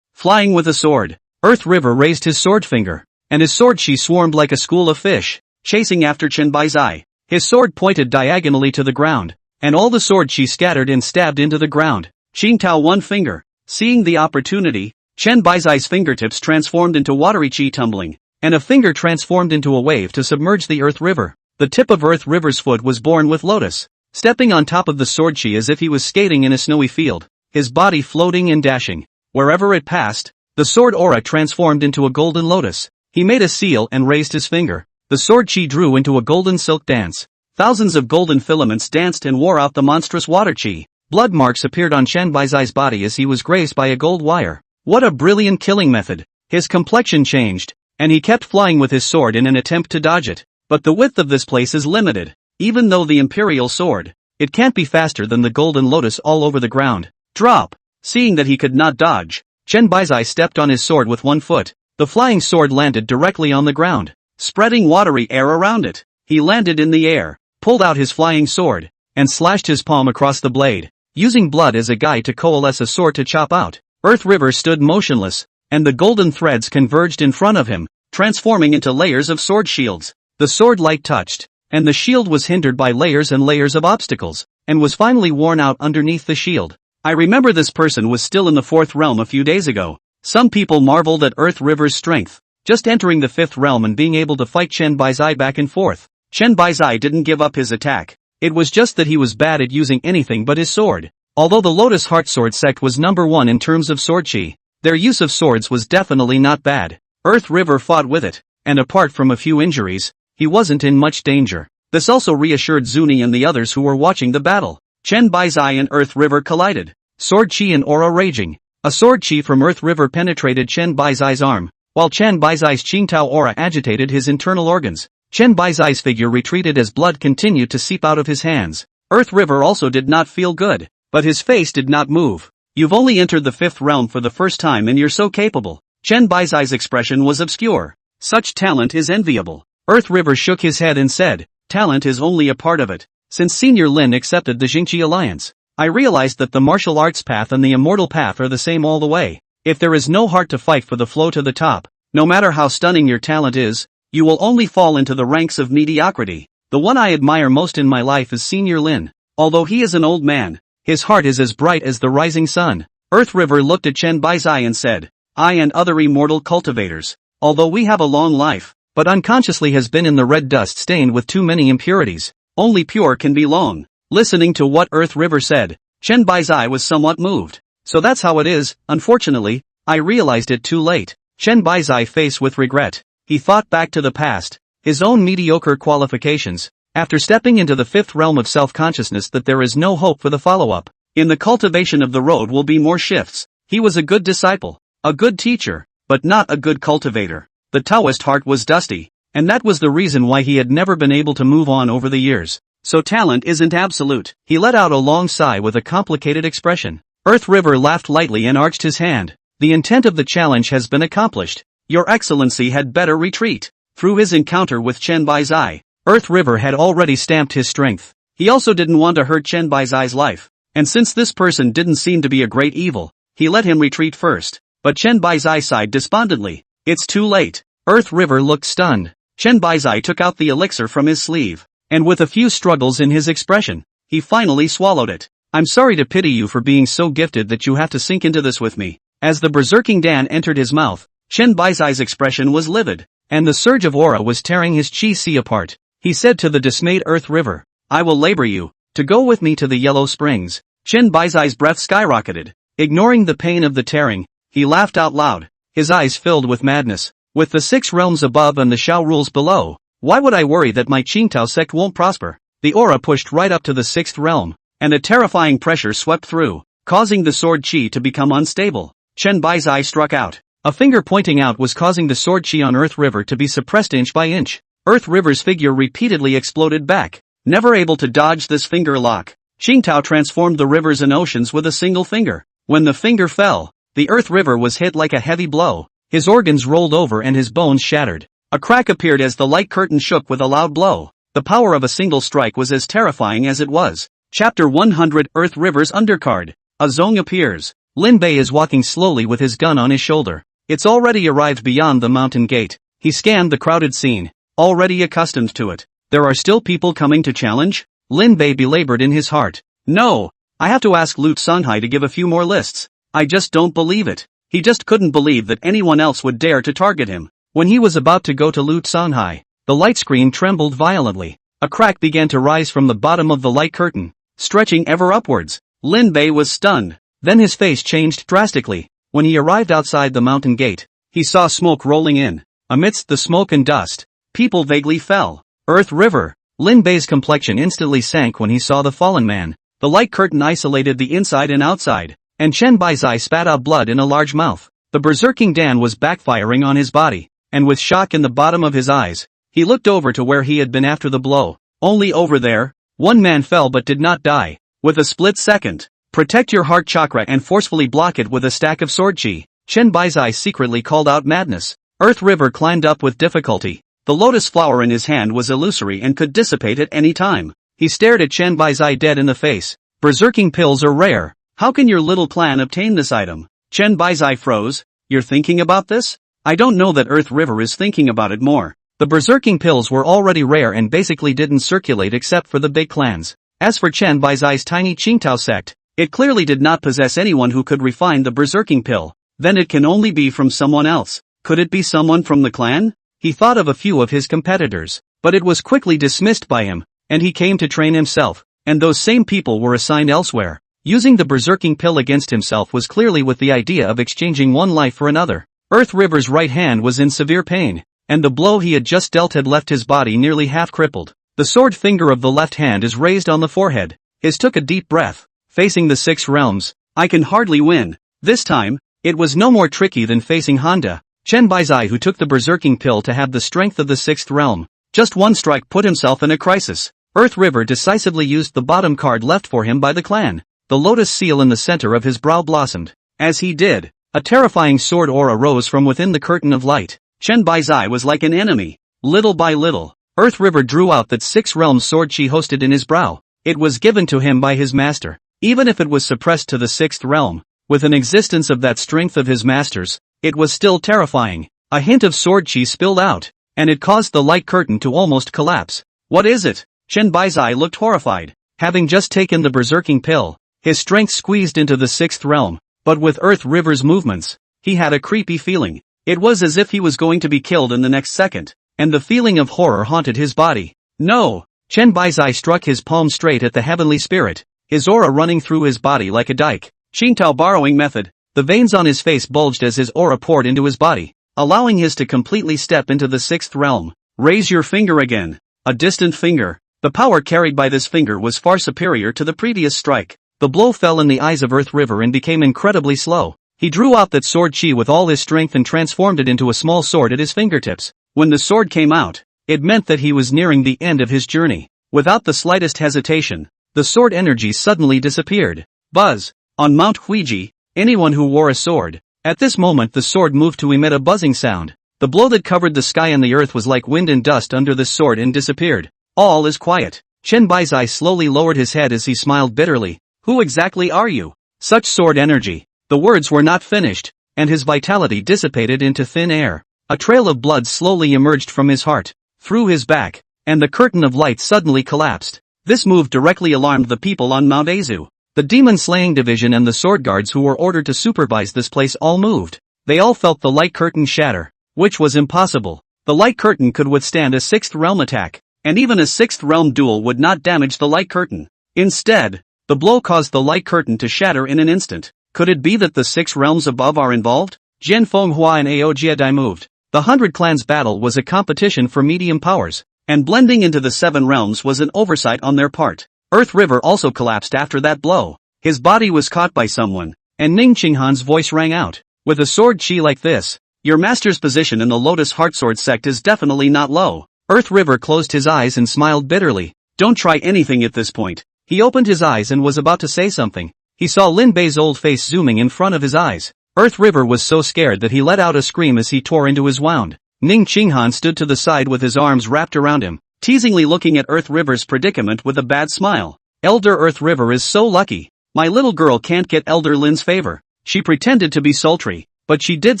flying with a sword. Earth River raised his sword finger, and his sword chi swarmed like a school of fish, chasing after Chen Baizai. His sword pointed diagonally to the ground, and all the sword chi scattered and stabbed into the ground. Qingtao one finger. Seeing the opportunity, Chen Baizai's fingertips transformed into watery chi tumbling, and a finger transformed into a wave to submerge the Earth River. The tip of Earth River's foot was born with lotus, stepping on top of the sword chi as if he was skating in a snowy field, his body floating and dashing. Wherever it passed, the sword aura transformed into a golden lotus. He made a seal and raised his finger. The sword chi drew into a golden silk dance. Thousands of golden filaments danced and wore out the monstrous water chi. Blood marks appeared on Chen Baizai's body as he was grazed by a gold wire. What a brilliant killing method! His complexion changed, and he kept flying with his sword in an attempt to dodge it. But the width of this place is limited. Even though the imperial sword, it can't be faster than the golden lotus all over the ground. Drop! Seeing that he could not dodge, Chen Baizai stepped on his sword with 1 foot. The flying sword landed directly on the ground, spreading watery air around it. He landed in the air, pulled out his flying sword, and slashed his palm across the blade, using blood as a guide to coalesce a sword to chop out. Earth River stood motionless, and the golden threads converged in front of him, transforming into layers of sword shields. The sword light touched, and the shield was hindered by layers and layers of obstacles, and was finally worn out underneath the shield. I remember this person was still in the 4th realm a few days ago. Some people marveled at Earth River's strength, just entering the 5th realm and being able to fight Chen Baizai back and forth. Chen Baizai didn't give up his attack. It was just that he was bad at using anything but his sword. Although the Lotus Heart Sword sect was number 1 in terms of sword chi, their use of swords was definitely not bad. Earth River fought with it, and apart from a few injuries, he wasn't in much danger. This also reassured Zuni and the others who were watching the battle. Chen Baizai and Earth River collided, sword chi and aura raging. A sword chi from Earth River penetrated Chen Baizai's arm, while Chen Baizai's Qingtao aura agitated his internal organs. Chen Baizai's figure retreated as blood continued to seep out of his hands. Earth River also did not feel good, but his face did not move. You've only entered the 5th realm for the first time and you're so capable. Chen Baizai's expression was obscure. Such talent is enviable. Earth River shook his head and said, talent is only a part of it. Since Senior Lin accepted the Jingqi alliance, I realized that the martial arts path and the immortal path are the same all the way. If there is no heart to fight for the flow to the top, no matter how stunning your talent is, you will only fall into the ranks of mediocrity. The one I admire most in my life is Senior Lin. Although he is an old man, his heart is as bright as the rising sun. Earth River looked at Chen Baizai and said, I and other immortal cultivators, although we have a long life, but unconsciously has been in the red dust stained with too many impurities. Only pure can be long. Listening to what Earth River said, Chen Baizai was somewhat moved. So that's how it is. Unfortunately, I realized it too late. Chen Baizai faced with regret. He thought back to the past, his own mediocre qualifications, after stepping into the 5th realm of self-consciousness that there is no hope for the follow-up. In the cultivation of the road will be more shifts. He was a good disciple, a good teacher, but not a good cultivator. The Taoist heart was dusty, and that was the reason why he had never been able to move on over the years. So talent isn't absolute. He let out a long sigh with a complicated expression. Earth River laughed lightly and arched his hand. The intent of the challenge has been accomplished. Your Excellency had better retreat. Through his encounter with Chen Baizai, Earth River had already stamped his strength. He also didn't want to hurt Chen Baizai's life, and since this person didn't seem to be a great evil, he let him retreat first. But Chen Baizai sighed despondently. It's too late. Earth River looked stunned. Chen Baizai took out the elixir from his sleeve, and with a few struggles in his expression, he finally swallowed it. I'm sorry to pity you for being so gifted that you have to sink into this with me. As the berserking Dan entered his mouth, Chen Baizai's expression was livid, and the surge of aura was tearing his chi si apart. He said to the dismayed Earth River, I will labor you to go with me to the Yellow Springs. Chen Baizai's breath skyrocketed. Ignoring the pain of the tearing, he laughed out loud, his eyes filled with madness. With the 6 realms above and the Shao rules below, why would I worry that my Qingtao sect won't prosper? The aura pushed right up to the 6th realm, and a terrifying pressure swept through, causing the sword chi to become unstable. Chen Baizai struck out. A finger pointing out was causing the sword chi on Earth River to be suppressed inch by inch. Earth River's figure repeatedly exploded back. Never able to dodge this finger lock, Qingtao transformed the rivers and oceans with a single finger. When the finger fell, The Earth River was hit like a heavy blow. His organs rolled over and his bones shattered. A crack appeared as the light curtain shook with a loud blow. The power of a single strike was as terrifying as it was. Chapter 100 Earth River's Undercard. A zone appears. Lin Bei is walking slowly with his gun on his shoulder. It's already arrived beyond the mountain gate. He scanned the crowded scene, already accustomed to it. There are still people coming to challenge? Lin Bei belabored in his heart. No. I have to ask Lu Sanhai to give a few more lists. I just don't believe it. He just couldn't believe that anyone else would dare to target him. When he was about to go to Lu Sanhai, the light screen trembled violently. A crack began to rise from the bottom of the light curtain, stretching ever upwards. Lin Bei was stunned. Then his face changed drastically. When he arrived outside the mountain gate, he saw smoke rolling in. Amidst the smoke and dust, people vaguely fell. Earth River. Lin Bei's complexion instantly sank when he saw the fallen man. The light curtain isolated the inside and outside, and Chen Baizai spat out blood in a large mouth. The berserking Dan was backfiring on his body, and with shock in the bottom of his eyes, he looked over to where he had been after the blow. Only over there, one man fell but did not die. With a split second, protect your heart chakra and forcefully block it with a stack of sword chi. Chen Baizai secretly called out madness. Earth River climbed up with difficulty. The lotus flower in his hand was illusory and could dissipate at any time. He stared at Chen Baizai dead in the face. Berserking pills are rare. How can your little clan obtain this item? Chen Baizai froze. You're thinking about this? I don't know that Earth River is thinking about it more. The berserking pills were already rare and basically didn't circulate except for the big clans. As for Chen Baizai's tiny Qingtao sect, it clearly did not possess anyone who could refine the berserking pill. Then it can only be from someone else. Could it be someone from the clan? He thought of a few of his competitors, but it was quickly dismissed by him, and he came to train himself, and those same people were assigned elsewhere. Using the berserking pill against himself was clearly with the idea of exchanging one life for another. Earth River's right hand was in severe pain, and the blow he had just dealt had left his body nearly half crippled. The sword finger of the left hand is raised on the forehead. His took a deep breath. Facing the six realms, I can hardly win. This time, it was no more tricky than facing Honda, Chen Baizai, who took the berserking pill to have the strength of the sixth realm. Just one strike put himself in a crisis. Earth River decisively used the bottom card left for him by the clan. The lotus seal in the center of his brow blossomed. As he did, a terrifying sword aura rose from within the curtain of light. Chen Baizai was like an enemy. Little by little, Earth River drew out that six realms sword chi hosted in his brow. It was given to him by his master. Even if it was suppressed to the sixth realm, with an existence of that strength of his master's, it was still terrifying. A hint of sword chi spilled out, and it caused the light curtain to almost collapse. What is it? Chen Baizai looked horrified. Having just taken the berserking pill, his strength squeezed into the sixth realm, but with Earth River's movements, he had a creepy feeling. It was as if he was going to be killed in the next second, and the feeling of horror haunted his body. No! Chen Baizai struck his palm straight at the heavenly spirit, his aura running through his body like a dike. Qingtao borrowing method. The veins on his face bulged as his aura poured into his body, allowing his to completely step into the sixth realm. Raise your finger again. A distant finger. The power carried by this finger was far superior to the previous strike. The blow fell in the eyes of Earth River and became incredibly slow. He drew out that sword chi with all his strength and transformed it into a small sword at his fingertips. When the sword came out, it meant that he was nearing the end of his journey. Without the slightest hesitation, the sword energy suddenly disappeared. Buzz. On Mount Huiji, anyone who wore a sword, at this moment the sword moved to emit a buzzing sound. The blow that covered the sky and the earth was like wind and dust under the sword and disappeared. All is quiet. Chen Baizai slowly lowered his head as he smiled bitterly. Who exactly are you? Such sword energy. The words were not finished, and his vitality dissipated into thin air. A trail of blood slowly emerged from his heart, through his back, and the curtain of light suddenly collapsed. This move directly alarmed the people on Mount Azu. The demon-slaying division and the sword guards who were ordered to supervise this place all moved. They all felt the light curtain shatter, which was impossible. The light curtain could withstand a sixth realm attack, and even a sixth realm duel would not damage the light curtain. Instead, the blow caused the light curtain to shatter in an instant. Could it be that the six realms above are involved? Jian Fenghua and Ao Jiadai moved. The 100 Clans battle was a competition for medium powers, and blending into the seven realms was an oversight on their part. Earth River also collapsed after that blow. His body was caught by someone, and Ning Qinghan's voice rang out. With a sword chi like this, your master's position in the Lotus Heartsword sect is definitely not low. Earth River closed his eyes and smiled bitterly. Don't try anything at this point. He opened his eyes and was about to say something. He saw Lin Bei's old face zooming in front of his eyes. Earth River was so scared that he let out a scream as he tore into his wound. Ning Qinghan stood to the side with his arms wrapped around him, teasingly looking at Earth River's predicament with a bad smile. Elder Earth River is so lucky. My little girl can't get Elder Lin's favor. She pretended to be sultry, but she did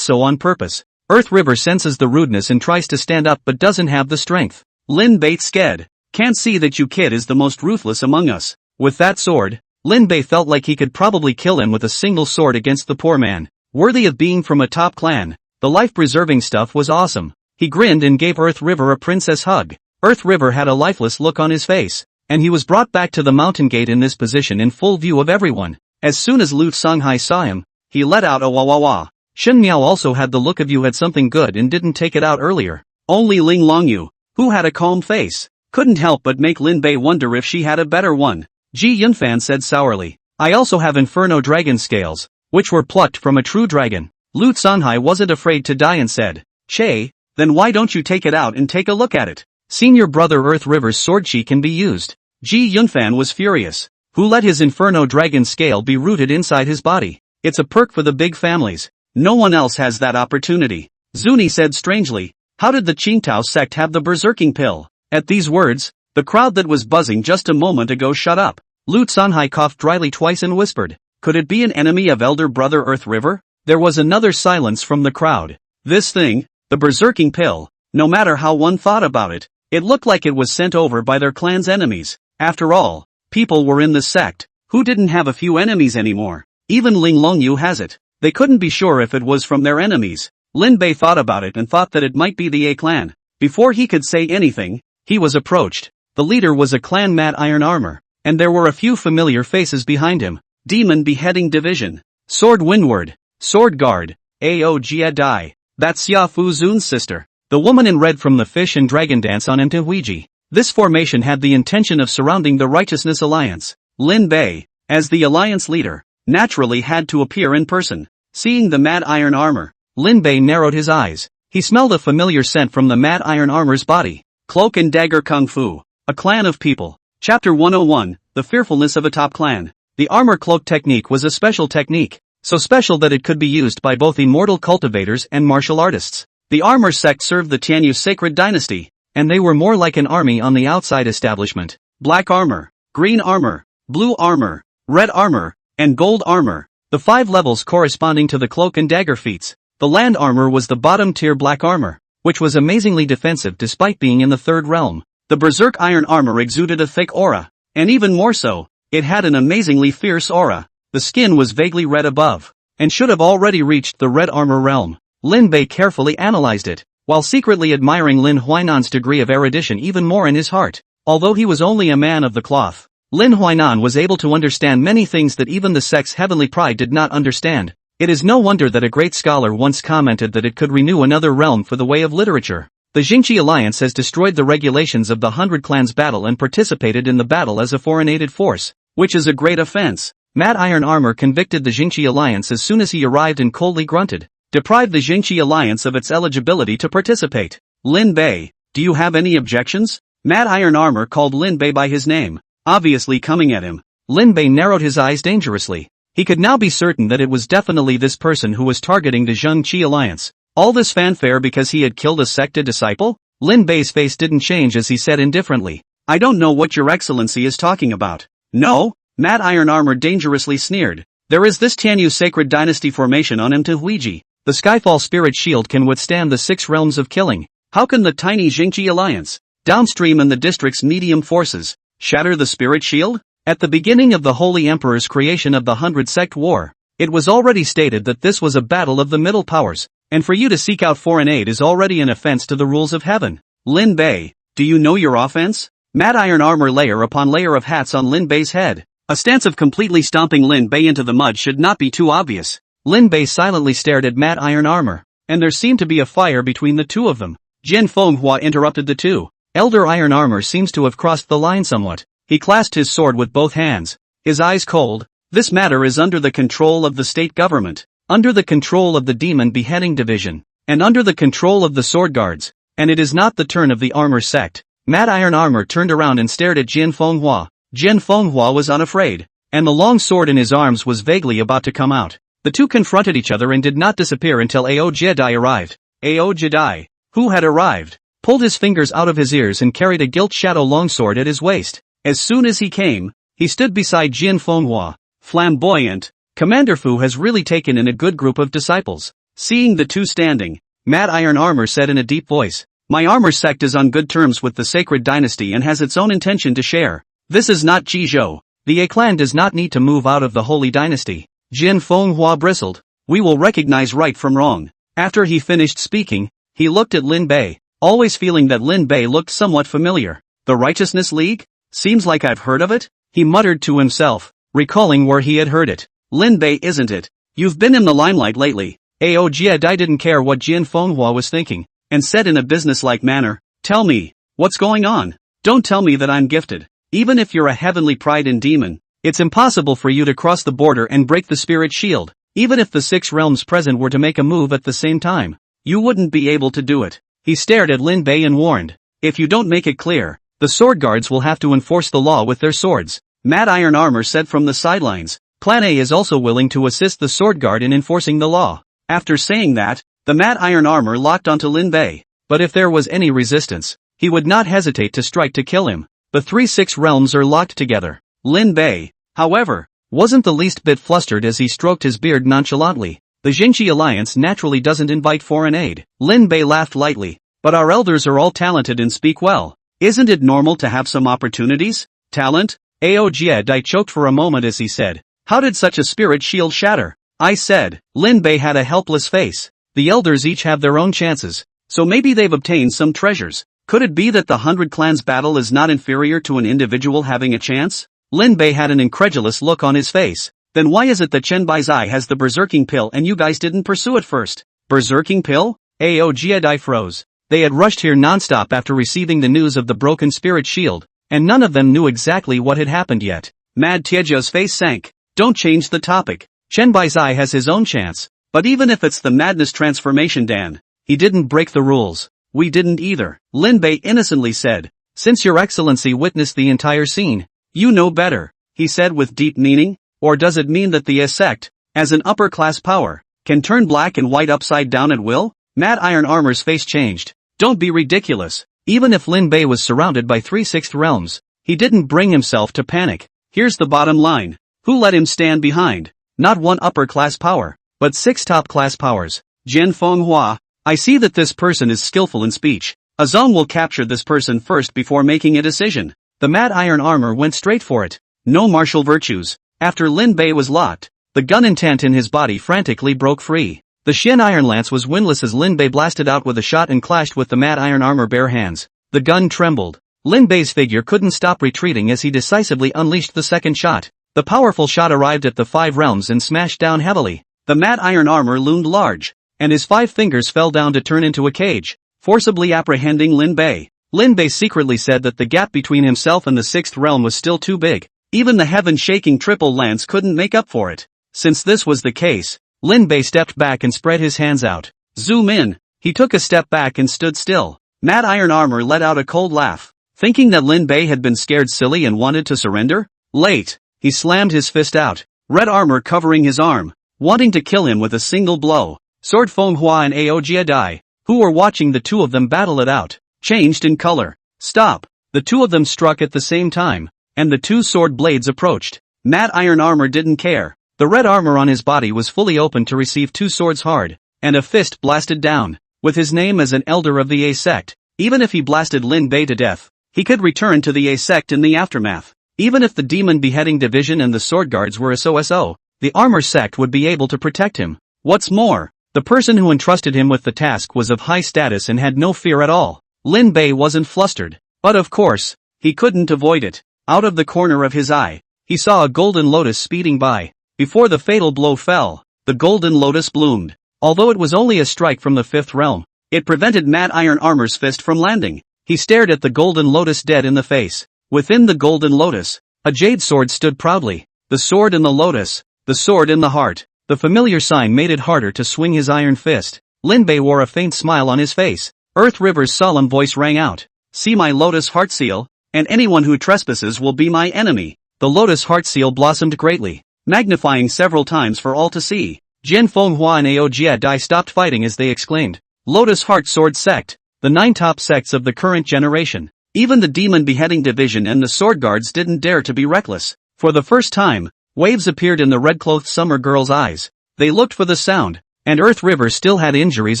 so on purpose. Earth River senses the rudeness and tries to stand up but doesn't have the strength. Lin Bei scared. Can't see that you kid is the most ruthless among us. With that sword, Lin Bei felt like he could probably kill him with a single sword against the poor man. Worthy of being from a top clan. The life-preserving stuff was awesome. He grinned and gave Earth River a princess hug. Earth River had a lifeless look on his face, and he was brought back to the mountain gate in this position in full view of everyone. As soon as Lu Songhai saw him, he let out a wah wah wah. Shen Miao also had the look of you had something good and didn't take it out earlier. Only Ling Longyu, who had a calm face, couldn't help but make Lin Bei wonder if she had a better one. Ji Yunfan said sourly, I also have Inferno Dragon Scales, which were plucked from a true dragon. Lu Songhai wasn't afraid to die and said, Che, then why don't you take it out and take a look at it? Senior brother Earth River's sword chi can be used. Ji Yunfan was furious. Who let his Inferno Dragon Scale be rooted inside his body? It's a perk for the big families. No one else has that opportunity. Zuni said strangely, how did the Qingtao sect have the berserking pill? At these words, the crowd that was buzzing just a moment ago shut up. Lu Songhai coughed dryly twice and whispered, could it be an enemy of elder brother Earth River? There was another silence from the crowd. This thing, the berserking pill, no matter how one thought about it, it looked like it was sent over by their clan's enemies. After all, people were in the sect, who didn't have a few enemies anymore. Even Ling Longyu has it. They couldn't be sure if it was from their enemies. Lin Bei thought about it and thought that it might be the A clan. Before he could say anything, he was approached. The leader was a clan Mad Iron Armor, and there were a few familiar faces behind him. Demon Beheading Division. Sword Windward. Sword Guard. Ao Jia Dai. That's Xia Fu Zun's sister. The woman in red from the Fish and Dragon Dance on Mthuiji. This formation had the intention of surrounding the Righteousness Alliance. Lin Bei, as the alliance leader, naturally had to appear in person. Seeing the Mad Iron Armor, Lin Bei narrowed his eyes. He smelled a familiar scent from the Mad Iron Armor's body. Cloak and Dagger Kung Fu. A clan of people. Chapter 101, The Fearfulness of a Top Clan. The armor cloak technique was a special technique, so special that it could be used by both immortal cultivators and martial artists. The armor sect served the Tianyu sacred dynasty, and they were more like an army on the outside establishment. Black armor, green armor, blue armor, red armor, and gold armor. The 5 levels corresponding to the cloak and dagger feats. The land armor was the bottom tier black armor, which was amazingly defensive despite being in the 3rd realm. The berserk iron armor exuded a thick aura, and even more so, it had an amazingly fierce aura. The skin was vaguely red above, and should have already reached the red armor realm. Lin Bei carefully analyzed it, while secretly admiring Lin Huainan's degree of erudition even more in his heart. Although he was only a man of the cloth, Lin Huainan was able to understand many things that even the sect's heavenly pride did not understand. It is no wonder that a great scholar once commented that it could renew another realm for the way of literature. The Jingqi Alliance has destroyed the regulations of the 100 Clans battle and participated in the battle as a foreignated force, which is a great offense. Mad Iron Armor convicted the Jingqi Alliance as soon as he arrived and coldly grunted, deprived the Jingqi Alliance of its eligibility to participate. Lin Bei, do you have any objections? Mad Iron Armor called Lin Bei by his name, obviously coming at him. Lin Bei narrowed his eyes dangerously. He could now be certain that it was definitely this person who was targeting the Zhengqi Alliance. All this fanfare because he had killed a sected disciple? Lin Bei's face didn't change as he said indifferently, I don't know what your excellency is talking about. No? Mad Iron Armor dangerously sneered. There is this Tianyu sacred dynasty formation on Mthuiji. The Skyfall Spirit Shield can withstand the 6 realms of killing. How can the tiny Jingqi Alliance, downstream and the district's medium forces, shatter the Spirit Shield? At the beginning of the Holy Emperor's creation of the 100 Sect War, it was already stated that this was a battle of the middle powers, and for you to seek out foreign aid is already an offense to the rules of heaven. Lin Bei, do you know your offense? Mad Iron Armor layer upon layer of hats on Lin Bei's head. A stance of completely stomping Lin Bei into the mud should not be too obvious. Lin Bei silently stared at Mad Iron Armor, and there seemed to be a fire between the two of them. Jian Fenghua interrupted the two. Elder Iron Armor seems to have crossed the line somewhat. He clasped his sword with both hands, his eyes cold. This matter is under the control of the state government, under the control of the Demon Beheading Division, and under the control of the Sword Guards, and it is not the turn of the Armor sect. Mad Iron Armor turned around and stared at Jian Fenghua. Jian Fenghua was unafraid, and the long sword in his arms was vaguely about to come out. The two confronted each other and did not disappear until Ao Jedi arrived. Ao Jedi, who had arrived, pulled his fingers out of his ears and carried a gilt shadow longsword at his waist. As soon as he came, he stood beside Jin Fenghua, flamboyant. Commander Fu has really taken in a good group of disciples. Seeing the two standing, Mad Iron Armor said in a deep voice, "My armor sect is on good terms with the Sacred Dynasty and has its own intention to share. This is not Jizhou. The A clan does not need to move out of the Holy Dynasty." Jin Fenghua bristled. "We will recognize right from wrong." After he finished speaking, he looked at Lin Bei, always feeling that Lin Bei looked somewhat familiar. "The Righteousness League? Seems like I've heard of it?" he muttered to himself, recalling where he had heard it. "Lin Bei, isn't it? You've been in the limelight lately." Ao Jedi didn't care what Jin Fenghua was thinking, and said in a businesslike manner, "Tell me, what's going on? Don't tell me that I'm gifted. Even if you're a heavenly pride and demon, it's impossible for you to cross the border and break the spirit shield. Even if the 6 realms present were to make a move at the same time, you wouldn't be able to do it." He stared at Lin Bei and warned, "If you don't make it clear, the sword guards will have to enforce the law with their swords." Mad Iron Armor said from the sidelines, "Clan A is also willing to assist the sword guard in enforcing the law." After saying that, the Mad Iron Armor locked onto Lin Bei, but if there was any resistance, he would not hesitate to strike to kill him. The 3-6 realms are locked together. Lin Bei, however, wasn't the least bit flustered as he stroked his beard nonchalantly. The Jinchi Alliance naturally doesn't invite foreign aid. Lin Bei laughed lightly. "But our elders are all talented and speak well. Isn't it normal to have some opportunities?" "Talent?" Ao Jedi choked for a moment as he said, "How did such a spirit shield shatter?" "I said." Lin Bei had a helpless face. "The elders each have their own chances, so maybe they've obtained some treasures. Could it be that the 100 clans battle is not inferior to an individual having a chance?" Lin Bei had an incredulous look on his face. "Then why is it that Chen Baizai has the berserking pill and you guys didn't pursue it first?" "Berserking pill?" Ao Jedi froze. They had rushed here non-stop after receiving the news of the broken spirit shield, and none of them knew exactly what had happened yet. Mad Tieja's face sank. "Don't change the topic. Chen Baizai has his own chance, but even if it's the madness transformation Dan, he didn't break the rules. We didn't either." Lin Bei innocently said, "Since your excellency witnessed the entire scene, you know better," he said with deep meaning. "Or does it mean that the A sect, as an upper-class power, can turn black and white upside down at will?" Mad Iron Armor's face changed. "Don't be ridiculous." Even if Lin Bei was surrounded by 3/6 realms, he didn't bring himself to panic. "Here's the bottom line. Who let him stand behind? Not one upper-class power, but 6 top-class powers. Jin Fenghua, I see that this person is skillful in speech. Azong will capture this person first before making a decision." The Mad Iron Armor went straight for it. No martial virtues. After Lin Bei was locked, the gun intent in his body frantically broke free. The Shin Iron Lance was windless as Lin Bei blasted out with a shot and clashed with the Mad Iron Armor bare hands. The gun trembled. Lin Bei's figure couldn't stop retreating as he decisively unleashed the second shot. The powerful shot arrived at the 5 realms and smashed down heavily. The Mad Iron Armor loomed large, and his 5 fingers fell down to turn into a cage, forcibly apprehending Lin Bei. Lin Bei secretly said that the gap between himself and the 6th realm was still too big. Even the heaven-shaking triple lance couldn't make up for it. Since this was the case, Lin Bei stepped back and spread his hands out. Zoom in. He took a step back and stood still. Mad Iron Armor let out a cold laugh, thinking that Lin Bei had been scared silly and wanted to surrender. Late. He slammed his fist out, red armor covering his arm, wanting to kill him with a single blow. Sword Fenghua and Ao Jedi, who were watching the two of them battle it out, changed in color. "Stop." The two of them struck at the same time, and the 2 sword blades approached. Mad Iron Armor didn't care. The red armor on his body was fully open to receive 2 swords hard, and a fist blasted down. With his name as an elder of the A sect, even if he blasted Lin Bei to death, he could return to the A sect in the aftermath. Even if the Demon Beheading Division and the Sword Guards were SOSO, the Armor Sect would be able to protect him. What's more, the person who entrusted him with the task was of high status and had no fear at all. Lin Bei wasn't flustered, but of course, he couldn't avoid it. Out of the corner of his eye, he saw a golden lotus speeding by. Before the fatal blow fell, the golden lotus bloomed. Although it was only a strike from the 5th realm, it prevented Mad Iron Armor's fist from landing. He stared at the golden lotus dead in the face. Within the golden lotus, a jade sword stood proudly. The sword in the lotus, the sword in the heart. The familiar sign made it harder to swing his iron fist. Lin Bei wore a faint smile on his face. Earth River's solemn voice rang out. "See my lotus heart seal, and anyone who trespasses will be my enemy." The lotus heart seal blossomed greatly, magnifying several times for all to see. Jian Fenghua and Ao Jie Dai stopped fighting as they exclaimed, Lotus Heart Sword Sect, the 9 top sects of the current generation. Even the Demon Beheading Division and the Sword Guards didn't dare to be reckless. For the first time, waves appeared in the red-clothed summer girl's eyes. They looked for the sound, and Earth River still had injuries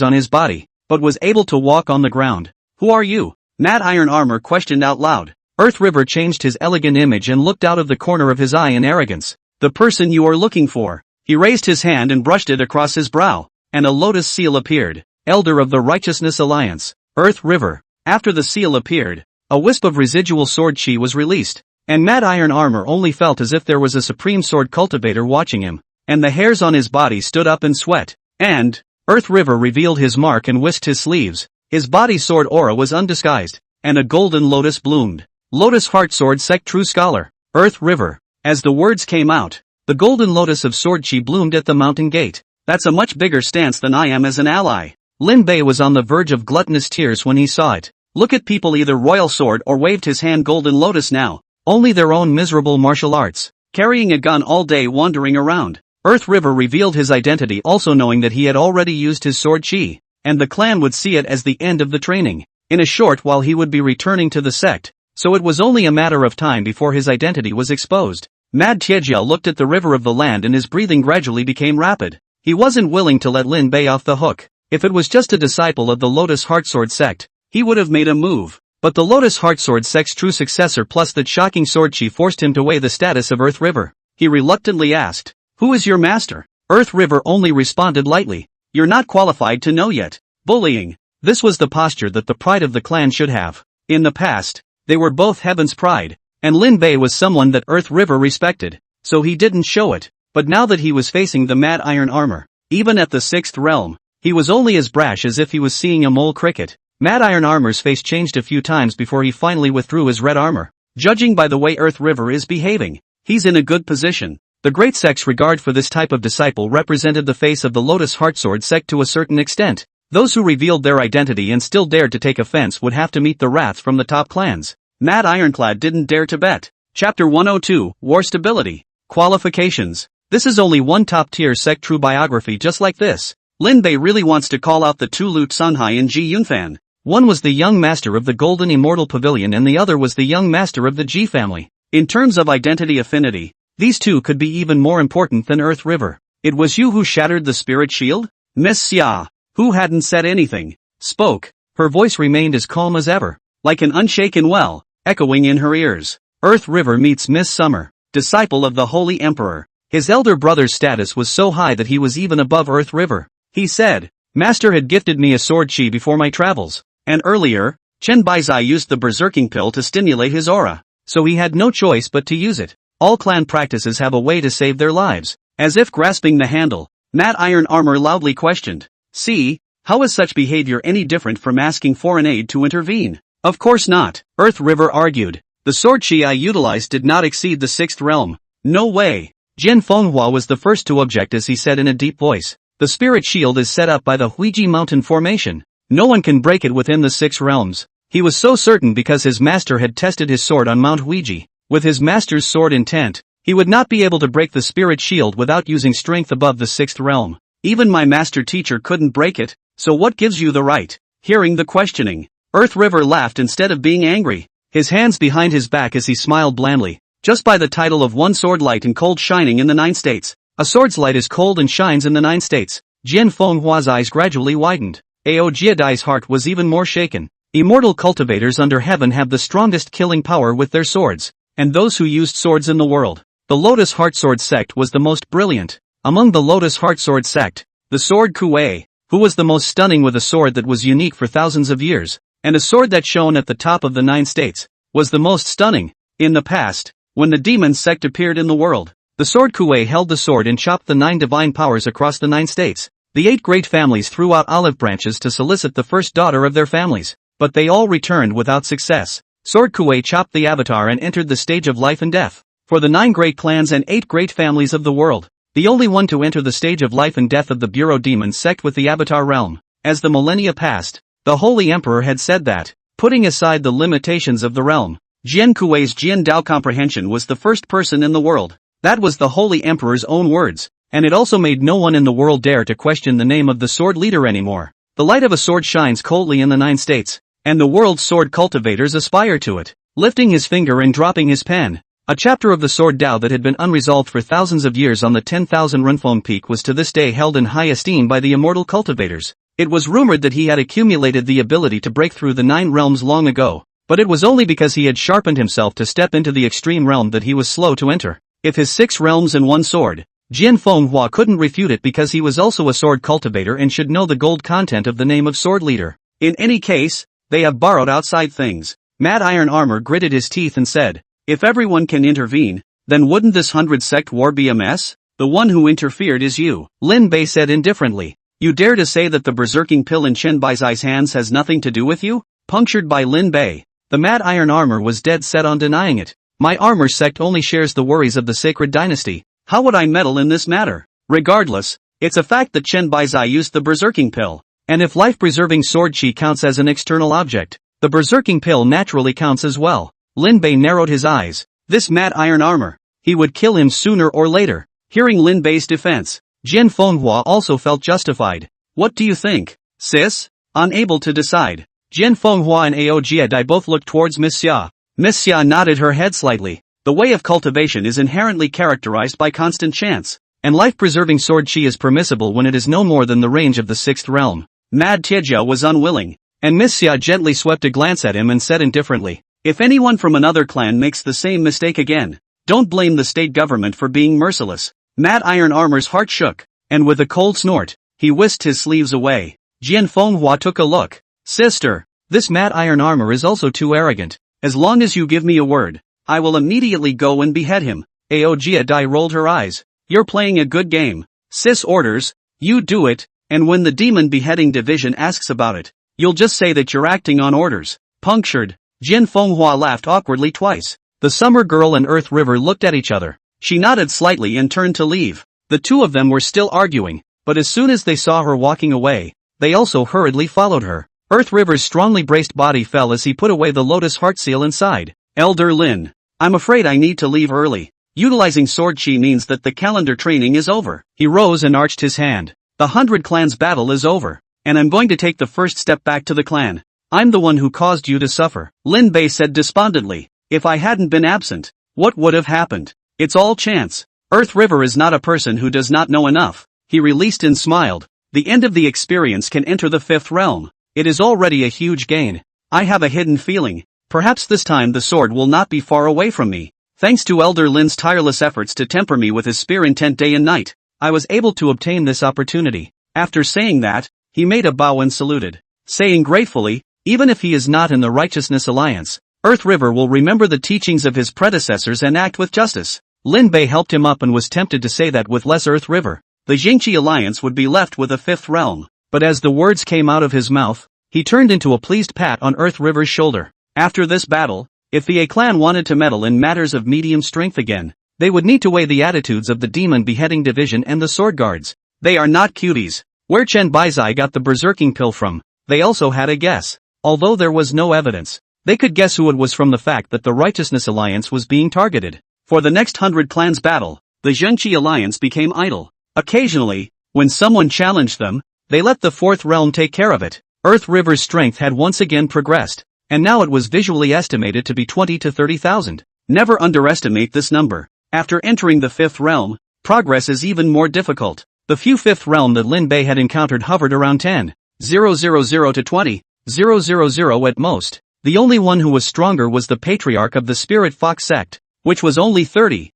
on his body, but was able to walk on the ground. Who are you? Mad Iron Armor questioned out loud. Earth River changed his elegant image and looked out of the corner of his eye in arrogance. The person you are looking for. He raised his hand and brushed it across his brow, and a lotus seal appeared. Elder of the Righteousness Alliance, Earth River. After the seal appeared, a wisp of residual sword chi was released, and Mad Iron Armor only felt as if there was a supreme sword cultivator watching him, and the hairs on his body stood up in sweat. And Earth River revealed his mark and whisked his sleeves. His body sword aura was undisguised, and a golden lotus bloomed. Lotus Heart Sword Sect True Scholar, Earth River. As the words came out, the golden lotus of sword chi bloomed at the mountain gate. That's a much bigger stance than I am as an ally. Lin Bei was on the verge of gluttonous tears when he saw it. Look at people either royal sword or waved his hand golden lotus now. Only their own miserable martial arts. Carrying a gun all day wandering around. Earth River revealed his identity also knowing that he had already used his sword chi, and the clan would see it as the end of the training. In a short while he would be returning to the sect, so it was only a matter of time before his identity was exposed. Mad Tiejia looked at the river of the land and his breathing gradually became rapid. He wasn't willing to let Lin Bei off the hook. If it was just a disciple of the Lotus Heartsword sect, he would have made a move. But the Lotus Heartsword sect's true successor plus that shocking sword chi forced him to weigh the status of Earth River. He reluctantly asked, "Who is your master?" Earth River only responded lightly, "You're not qualified to know yet." Bullying. This was the posture that the pride of the clan should have. In the past, they were both Heaven's pride, and Lin Bei was someone that Earth River respected, so he didn't show it. But now that he was facing the Mad Iron Armor, even at the 6th realm, he was only as brash as if he was seeing a mole cricket. Mad Iron Armor's face changed a few times before he finally withdrew his red armor. Judging by the way Earth River is behaving, he's in a good position. The Great Sect's regard for this type of disciple represented the face of the Lotus Heartsword sect to a certain extent. Those who revealed their identity and still dared to take offense would have to meet the wrath from the top clans. Mad Ironclad didn't dare to bet. Chapter 102, War Stability. Qualifications. This is only one top-tier sect true biography just like this. Lin Bei really wants to call out the two Lut Sunhai and Ji Yunfan. One was the young master of the Golden Immortal Pavilion and the other was the young master of the Ji family. In terms of identity affinity, these two could be even more important than Earth River. It was you who shattered the spirit shield? Miss Xia, who hadn't said anything, spoke. Her voice remained as calm as ever, like an unshaken well, echoing in her ears. Earth River meets Miss Summer, disciple of the Holy Emperor. His elder brother's status was so high that he was even above Earth River. He said, "Master had gifted me a sword chi before my travels, and earlier, Chen Baizai used the berserking pill to stimulate his aura, so he had no choice but to use it. All clan practices have a way to save their lives." As if grasping the handle, Mad Iron Armor loudly questioned, "See, how is such behavior any different from asking foreign aid to intervene?" "Of course not," Earth River argued. "The sword chi I utilized did not exceed the 6th realm. No way." Jian Fenghua was the first to object as he said in a deep voice, "The spirit shield is set up by the Huiji Mountain Formation. No one can break it within the 6 realms." He was so certain because his master had tested his sword on Mount Huiji. With his master's sword intent, he would not be able to break the spirit shield without using strength above the 6th realm. Even my master teacher couldn't break it, so what gives you the right? Hearing the questioning, Earth River laughed instead of being angry, his hands behind his back as he smiled blandly. "Just by the title of one sword light and cold shining in the 9 states. A sword's light is cold and shines in the 9 states. Jian Fenghua's eyes gradually widened. Ao Jiedai's heart was even more shaken. Immortal cultivators under heaven have the strongest killing power with their swords, and those who used swords in the world. The Lotus Heartsword sect was the most brilliant. Among the Lotus Heartsword sect, the sword Kuei, who was the most stunning with a sword that was unique for thousands of years, and a sword that shone at the top of the 9 states, was the most stunning. In the past, when the demon sect appeared in the world, the sword Kuei held the sword and chopped the 9 divine powers across the 9 states. The 8 great families threw out olive branches to solicit the first daughter of their families, but they all returned without success. Sword Kuei chopped the avatar and entered the stage of life and death. For the 9 great clans and 8 great families of the world, the only one to enter the stage of life and death of the Bureau Demon sect with the avatar realm. As the millennia passed, the Holy Emperor had said that, putting aside the limitations of the realm, Jian Kuei's Jian Dao comprehension was the first person in the world. That was the Holy Emperor's own words. and it also made no one in the world dare to question the name of the sword leader anymore. The light of a sword shines coldly in the 9 states, and the world's sword cultivators aspire to it. Lifting his finger and dropping his pen, a chapter of the sword Tao that had been unresolved for thousands of years on the 10,000 Runfeng peak was to this day held in high esteem by the immortal cultivators. It was rumored that he had accumulated the ability to break through the 9 realms long ago, but it was only because he had sharpened himself to step into the extreme realm that he was slow to enter. If his 6 realms and 1 sword, Jian Fenghua couldn't refute it because he was also a sword cultivator and should know the gold content of the name of sword leader. In any case, they have borrowed outside things. Mad Iron Armor gritted his teeth and said, if everyone can intervene, then wouldn't this 100-sect war be a mess? The one who interfered is you, Lin Bei said indifferently. You dare to say that the berserking pill in Chen Baizai's hands has nothing to do with you? Punctured by Lin Bei. The Mad Iron Armor was dead set on denying it. My armor sect only shares the worries of the sacred dynasty. How would I meddle in this matter? Regardless, it's a fact that Chen Baizai used the berserking pill. And if life-preserving sword chi counts as an external object, the berserking pill naturally counts as well. Lin Bei narrowed his eyes. This Mad Iron Armor, he would kill him sooner or later. Hearing Lin Bei's defense, Jian Fenghua also felt justified. What do you think, sis? Unable to decide, Jian Fenghua and Ao Jiadai both looked towards Miss Xia. Miss Xia nodded her head slightly. The way of cultivation is inherently characterized by constant chance, and life-preserving sword chi is permissible when it is no more than the range of the 6th realm. Mad Tiejia was unwilling, and Miss Xia gently swept a glance at him and said indifferently, if anyone from another clan makes the same mistake again, don't blame the state government for being merciless. Mad Iron Armor's heart shook, and with a cold snort, he whisked his sleeves away. Jian Fenghua took a look. Sister, this Mad Iron Armor is also too arrogant. As long as you give me a word, I will immediately go and behead him. Ao Jiadai rolled her eyes. You're playing a good game. Sis orders, you do it, and when the demon beheading division asks about it, you'll just say that you're acting on orders. Punctured. Jian Fenghua laughed awkwardly twice. The summer girl and Earth River looked at each other. She nodded slightly and turned to leave. The two of them were still arguing, but as soon as they saw her walking away, they also hurriedly followed her. Earth River's strongly braced body fell as he put away the lotus heart seal inside. Elder Lin, I'm afraid I need to leave early. Utilizing sword chi means that the calendar training is over. He rose and arched his hand. The 100 clans battle is over, and I'm going to take the first step back to the clan. I'm the one who caused you to suffer. Lin Bei said despondently. If I hadn't been absent, what would have happened? It's all chance. Earth River is not a person who does not know enough. He released and smiled. The end of the experience can enter the 5th realm. It is already a huge gain. I have a hidden feeling. Perhaps this time the sword will not be far away from me. Thanks to Elder Lin's tireless efforts to temper me with his spear intent day and night, I was able to obtain this opportunity. After saying that, he made a bow and saluted, saying gratefully, even if he is not in the Righteousness Alliance, Earth River will remember the teachings of his predecessors and act with justice. Lin Bei helped him up and was tempted to say that with less Earth River, the Jingqi Alliance would be left with a 5th realm. But as the words came out of his mouth, he turned into a pleased pat on Earth River's shoulder. After this battle, if the A clan wanted to meddle in matters of medium strength again, they would need to weigh the attitudes of the demon beheading division and the sword guards. They are not cuties. Where Chen Baizai got the berserking pill from, they also had a guess. Although there was no evidence, they could guess who it was from the fact that the Righteousness Alliance was being targeted. For the next 100 clans battle, the Zhengqi Alliance became idle. Occasionally, when someone challenged them, they let the 4th realm take care of it. Earth River's strength had once again progressed, and now it was visually estimated to be 20 to 30,000. Never underestimate this number. After entering the 5th realm, progress is even more difficult. The few 5th realm that Lin Bei had encountered hovered around 10,000 to 20,000 at most. The only one who was stronger was the patriarch of the Spirit Fox sect, which was only 30,000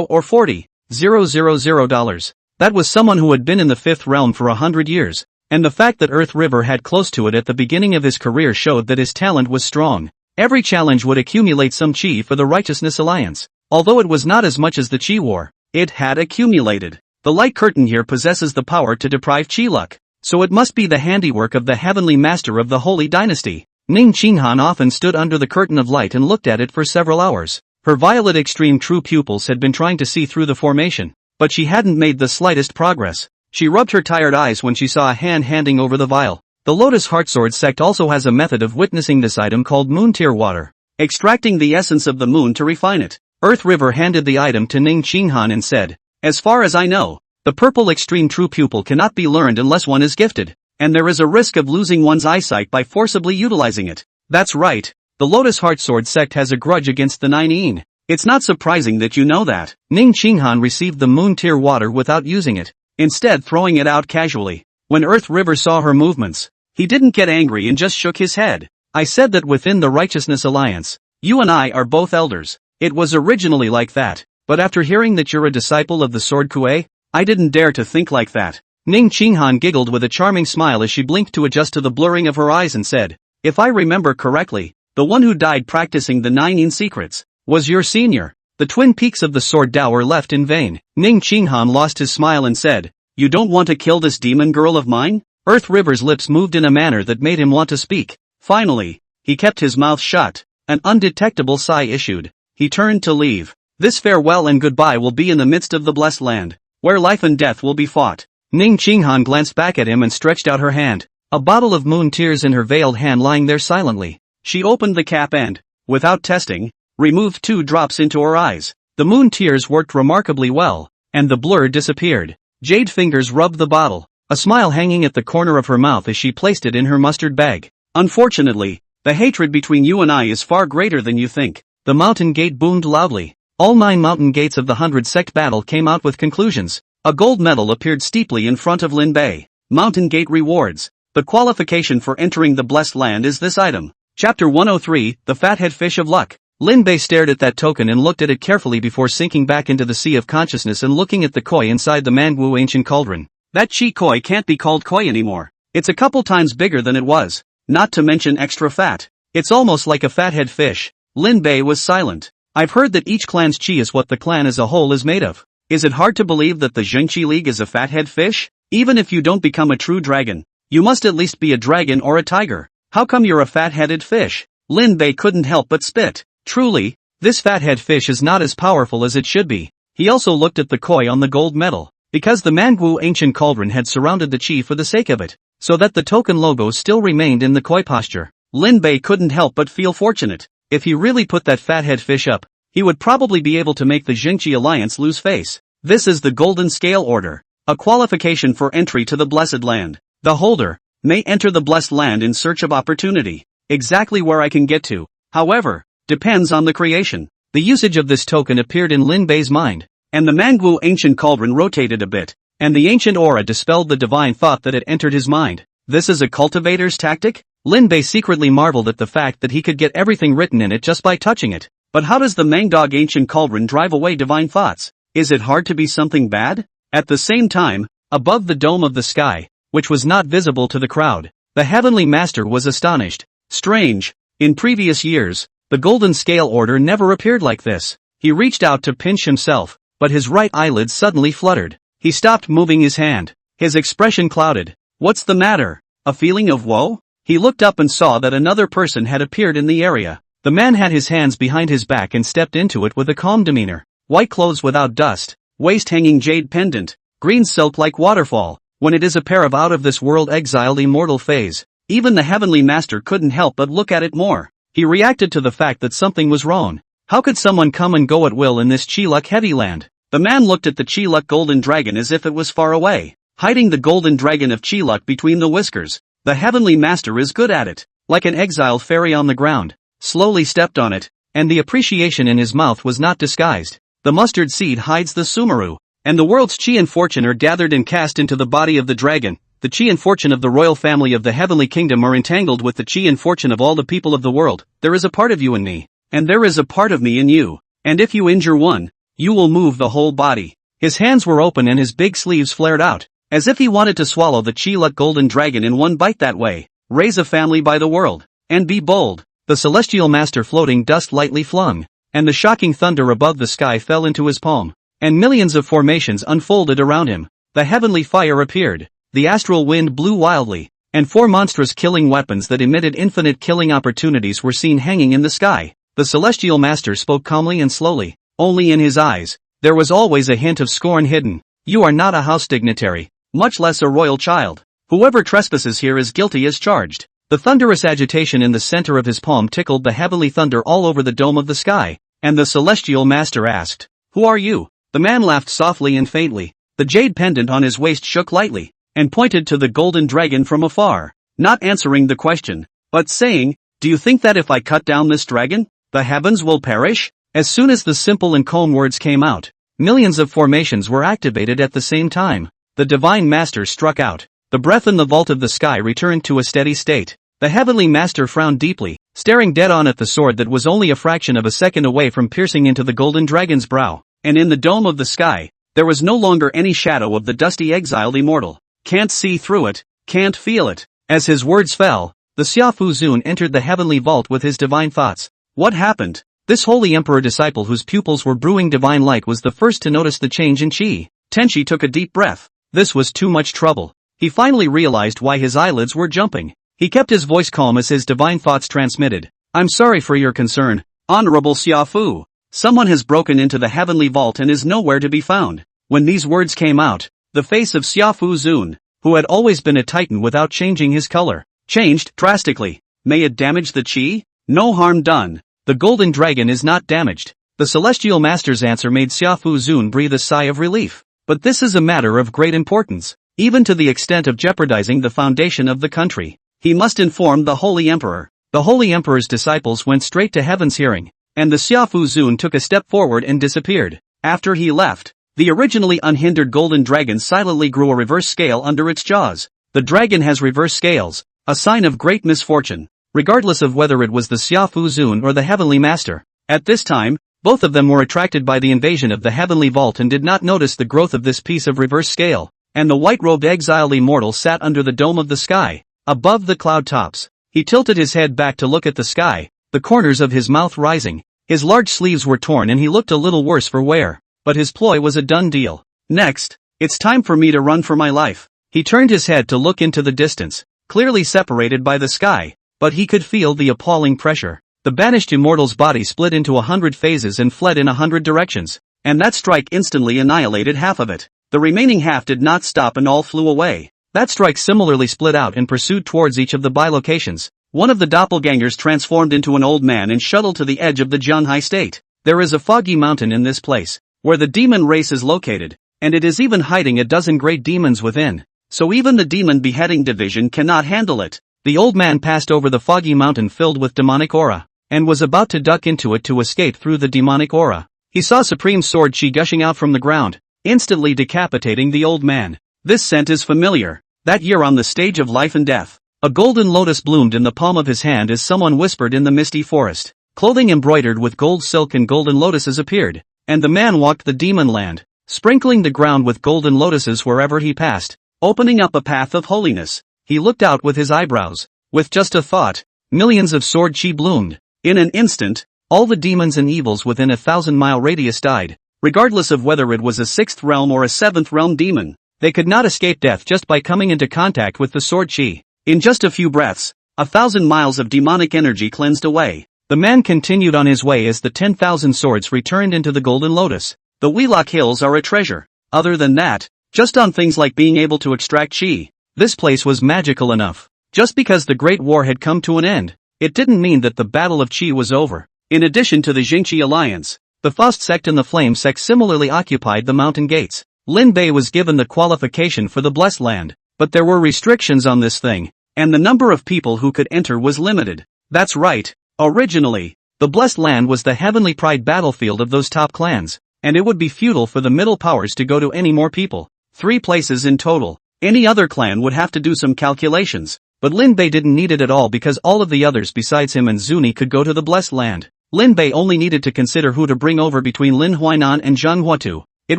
or 40,000 dollars. That was someone who had been in the 5th realm for 100 years, and the fact that Earth River had close to it at the beginning of his career showed that his talent was strong. Every challenge would accumulate some chi for the Righteousness Alliance. Although it was not as much as the Chi War, it had accumulated. The light curtain here possesses the power to deprive chi luck, so it must be the handiwork of the heavenly master of the Holy Dynasty. Ning Qinghan often stood under the curtain of light and looked at it for several hours. Her violet extreme true pupils had been trying to see through the formation, but she hadn't made the slightest progress. She rubbed her tired eyes when she saw a hand handing over the vial. The Lotus Heartsword sect also has a method of witnessing this item called moon tear water, extracting the essence of the moon to refine it. Earth River handed the item to Ning Qinghan and said, As far as I know, the purple extreme true pupil cannot be learned unless one is gifted, and there is a risk of losing one's eyesight by forcibly utilizing it. That's right, the Lotus Heart Sword sect has a grudge against the Nine. It's not surprising that you know that. Ning Qinghan received the moon tier water without using it, instead throwing it out casually. When Earth River saw her movements, he didn't get angry and just shook his head. I said that within the Righteousness Alliance, you and I are both elders. It was originally like that, but after hearing that you're a disciple of the Sword Kuei, I didn't dare to think like that. Ning Qinghan giggled with a charming smile as she blinked to adjust to the blurring of her eyes and said, if I remember correctly, the one who died practicing the Nine secrets was your senior. The twin peaks of the sword Dao were left in vain. Ning Qinghan lost his smile and said, you don't want to kill this demon girl of mine? Earth River's lips moved in a manner that made him want to speak. Finally, he kept his mouth shut. An undetectable sigh issued. He turned to leave. This farewell and goodbye will be in the midst of the blessed land, where life and death will be fought. Ning Qinghan glanced back at him and stretched out her hand, a bottle of moon tears in her veiled hand lying there silently. She opened the cap and, without testing, removed 2 drops into her eyes. The moon tears worked remarkably well, and the blur disappeared. Jade fingers rubbed the bottle, a smile hanging at the corner of her mouth as she placed it in her mustard bag. Unfortunately, the hatred between you and I is far greater than you think. The mountain gate boomed loudly. All 9 mountain gates of the 100 sect battle came out with conclusions. A gold medal appeared steeply in front of Lin Bei. Mountain gate rewards. The qualification for entering the blessed land is this item. Chapter 103, The Fathead Fish of Luck. Lin Bei stared at that token and looked at it carefully before sinking back into the sea of consciousness and looking at the koi inside the manhwa ancient cauldron. That chi koi can't be called koi anymore. It's a couple times bigger than it was, not to mention extra fat. It's almost like a fathead fish. Lin Bei was silent. I've heard that each clan's chi is what the clan as a whole is made of. Is it hard to believe that the Zhengqi League is a fathead fish? Even if you don't become a true dragon, you must at least be a dragon or a tiger. How come you're a fat-headed fish? Lin Bei couldn't help but spit. Truly, this fathead fish is not as powerful as it should be. He also looked at the koi on the gold medal, because the manhwa ancient cauldron had surrounded the chi for the sake of it, so that the token logo still remained in the koi posture. Lin Bei couldn't help but feel fortunate. If he really put that fathead fish up, he would probably be able to make the Zhengqi Alliance lose face. This is the Golden Scale Order, a qualification for entry to the Blessed Land. The holder may enter the Blessed Land in search of opportunity. Exactly where I can get to, however, depends on the creation. The usage of this token appeared in Lin Bei's mind, and the manhwa ancient cauldron rotated a bit, and the ancient aura dispelled the divine thought that had entered his mind. This is a cultivator's tactic? Lin Bei secretly marveled at the fact that he could get everything written in it just by touching it. But how does the Mangdog ancient cauldron drive away divine thoughts? Is it hard to be something bad? At the same time, above the dome of the sky, which was not visible to the crowd, the Heavenly Master was astonished. Strange. In previous years, the Golden Scale Order never appeared like this. He reached out to pinch himself, but his right eyelid suddenly fluttered. He stopped moving his hand. His expression clouded. What's the matter? A feeling of woe? He looked up and saw that another person had appeared in the area. The man had his hands behind his back and stepped into it with a calm demeanor. White clothes without dust, waist-hanging jade pendant, green silk like waterfall. When it is a pair of out-of-this-world exiled immortal phase, even the Heavenly Master couldn't help but look at it more. He reacted to the fact that something was wrong. How could someone come and go at will in this Chi-Luck heavy land? The man looked at the Chi-Luck golden dragon as if it was far away, hiding the golden dragon of Chi-Luck between the whiskers. The Heavenly Master is good at it. Like an exiled fairy on the ground, slowly stepped on it, and the appreciation in his mouth was not disguised. The mustard seed hides the Sumeru, and the world's chi and fortune are gathered and cast into the body of the dragon. The chi and fortune of the royal family of the heavenly kingdom are entangled with the chi and fortune of all the people of the world. There is a part of you in me, and there is a part of me in you, and if you injure one, you will move the whole body. His hands were open and his big sleeves flared out, as if he wanted to swallow the Chi-Luck golden dragon in one bite that way. Raise a family by the world, and be bold. The celestial master floating dust lightly flung, and the shocking thunder above the sky fell into his palm, and millions of formations unfolded around him. The heavenly fire appeared, the astral wind blew wildly, and 4 monstrous killing weapons that emitted infinite killing opportunities were seen hanging in the sky. The celestial master spoke calmly and slowly, only in his eyes there was always a hint of scorn hidden. You are not a house dignitary, much less a royal child. Whoever trespasses here is guilty as charged. The thunderous agitation in the center of his palm tickled the heavenly thunder all over the dome of the sky, and the celestial master asked, "Who are you?" The man laughed softly and faintly. The jade pendant on his waist shook lightly, and pointed to the golden dragon from afar, not answering the question, but saying, "Do you think that if I cut down this dragon, the heavens will perish?" As soon as the simple and calm words came out, millions of formations were activated at the same time. The divine master struck out. The breath in the vault of the sky returned to a steady state. The heavenly master frowned deeply, staring dead on at the sword that was only a fraction of a second away from piercing into the golden dragon's brow. And in the dome of the sky, there was no longer any shadow of the dusty exiled immortal. "Can't see through it, can't feel it." As his words fell, the Xiaofu Zun entered the heavenly vault with his divine thoughts. What happened? This holy emperor disciple whose pupils were brewing divine light was the first to notice the change in qi. Tenshi took a deep breath. This was too much trouble. He finally realized why his eyelids were jumping. He kept his voice calm as his divine thoughts transmitted. "I'm sorry for your concern, Honorable Xiaofu. Someone has broken into the heavenly vault and is nowhere to be found." When these words came out, the face of Xiaofu Zun, who had always been a titan without changing his color, changed drastically. "May it damage the qi? No harm done. The golden dragon is not damaged." The celestial master's answer made Xiaofu Zun breathe a sigh of relief. "But this is a matter of great importance, even to the extent of jeopardizing the foundation of the country. He must inform the holy emperor." The holy emperor's disciples went straight to heaven's hearing, and the Xiaofu Zun took a step forward and disappeared. After he left, the originally unhindered golden dragon silently grew a reverse scale under its jaws. The dragon has reverse scales, a sign of great misfortune, regardless of whether it was the Xiaofu Zun or the heavenly master. At this time, both of them were attracted by the invasion of the heavenly vault and did not notice the growth of this piece of reverse scale, and the white-robed exiled immortal sat under the dome of the sky, above the cloud tops. He tilted his head back to look at the sky, the corners of his mouth rising. His large sleeves were torn and he looked a little worse for wear, but his ploy was a done deal. "Next, it's time for me to run for my life." He turned his head to look into the distance, clearly separated by the sky, but he could feel the appalling pressure. The banished immortal's body split into 100 phases and fled in 100 directions, and that strike instantly annihilated half of it. The remaining half did not stop and all flew away. That strike similarly split out and pursued towards each of the bilocations. One of the doppelgangers transformed into an old man and shuttled to the edge of the Zhanhai state. There is a foggy mountain in this place, where the demon race is located, and it is even hiding a dozen great demons within. So even the demon beheading division cannot handle it. The old man passed over the foggy mountain filled with demonic aura, and was about to duck into it to escape through the demonic aura. He saw supreme sword chi gushing out from the ground, instantly decapitating the old man. This scent is familiar. That year on the stage of life and death, a golden lotus bloomed in the palm of his hand as someone whispered in the misty forest. Clothing embroidered with gold silk and golden lotuses appeared, and the man walked the demon land, sprinkling the ground with golden lotuses wherever he passed, opening up a path of holiness. He looked out with his eyebrows. With just a thought, millions of sword chi bloomed. In an instant, all the demons and evils within a 1,000-mile radius died, regardless of whether it was a 6th realm or a 7th realm demon. They could not escape death just by coming into contact with the sword chi. In just a few breaths, 1,000 miles of demonic energy cleansed away. The man continued on his way as the 10,000 swords returned into the golden lotus. The Wheelock Hills are a treasure. Other than that, just on things like being able to extract chi, this place was magical enough. Just because the Great War had come to an end, it didn't mean that the Battle of Qi was over. In addition to the Jingqi alliance, the Faust sect and the Flame sect similarly occupied the mountain gates. Lin Bei was given the qualification for the Blessed Land, but there were restrictions on this thing, and the number of people who could enter was limited. That's right, originally, the Blessed Land was the heavenly pride battlefield of those top clans, and it would be futile for the middle powers to go to any more people. 3 places in total. Any other clan would have to do some calculations, but Lin Bei didn't need it at all because all of the others besides him and Zuni could go to the Blessed Land. Lin Bei only needed to consider who to bring over between Lin Huainan and Zhang Huatu. It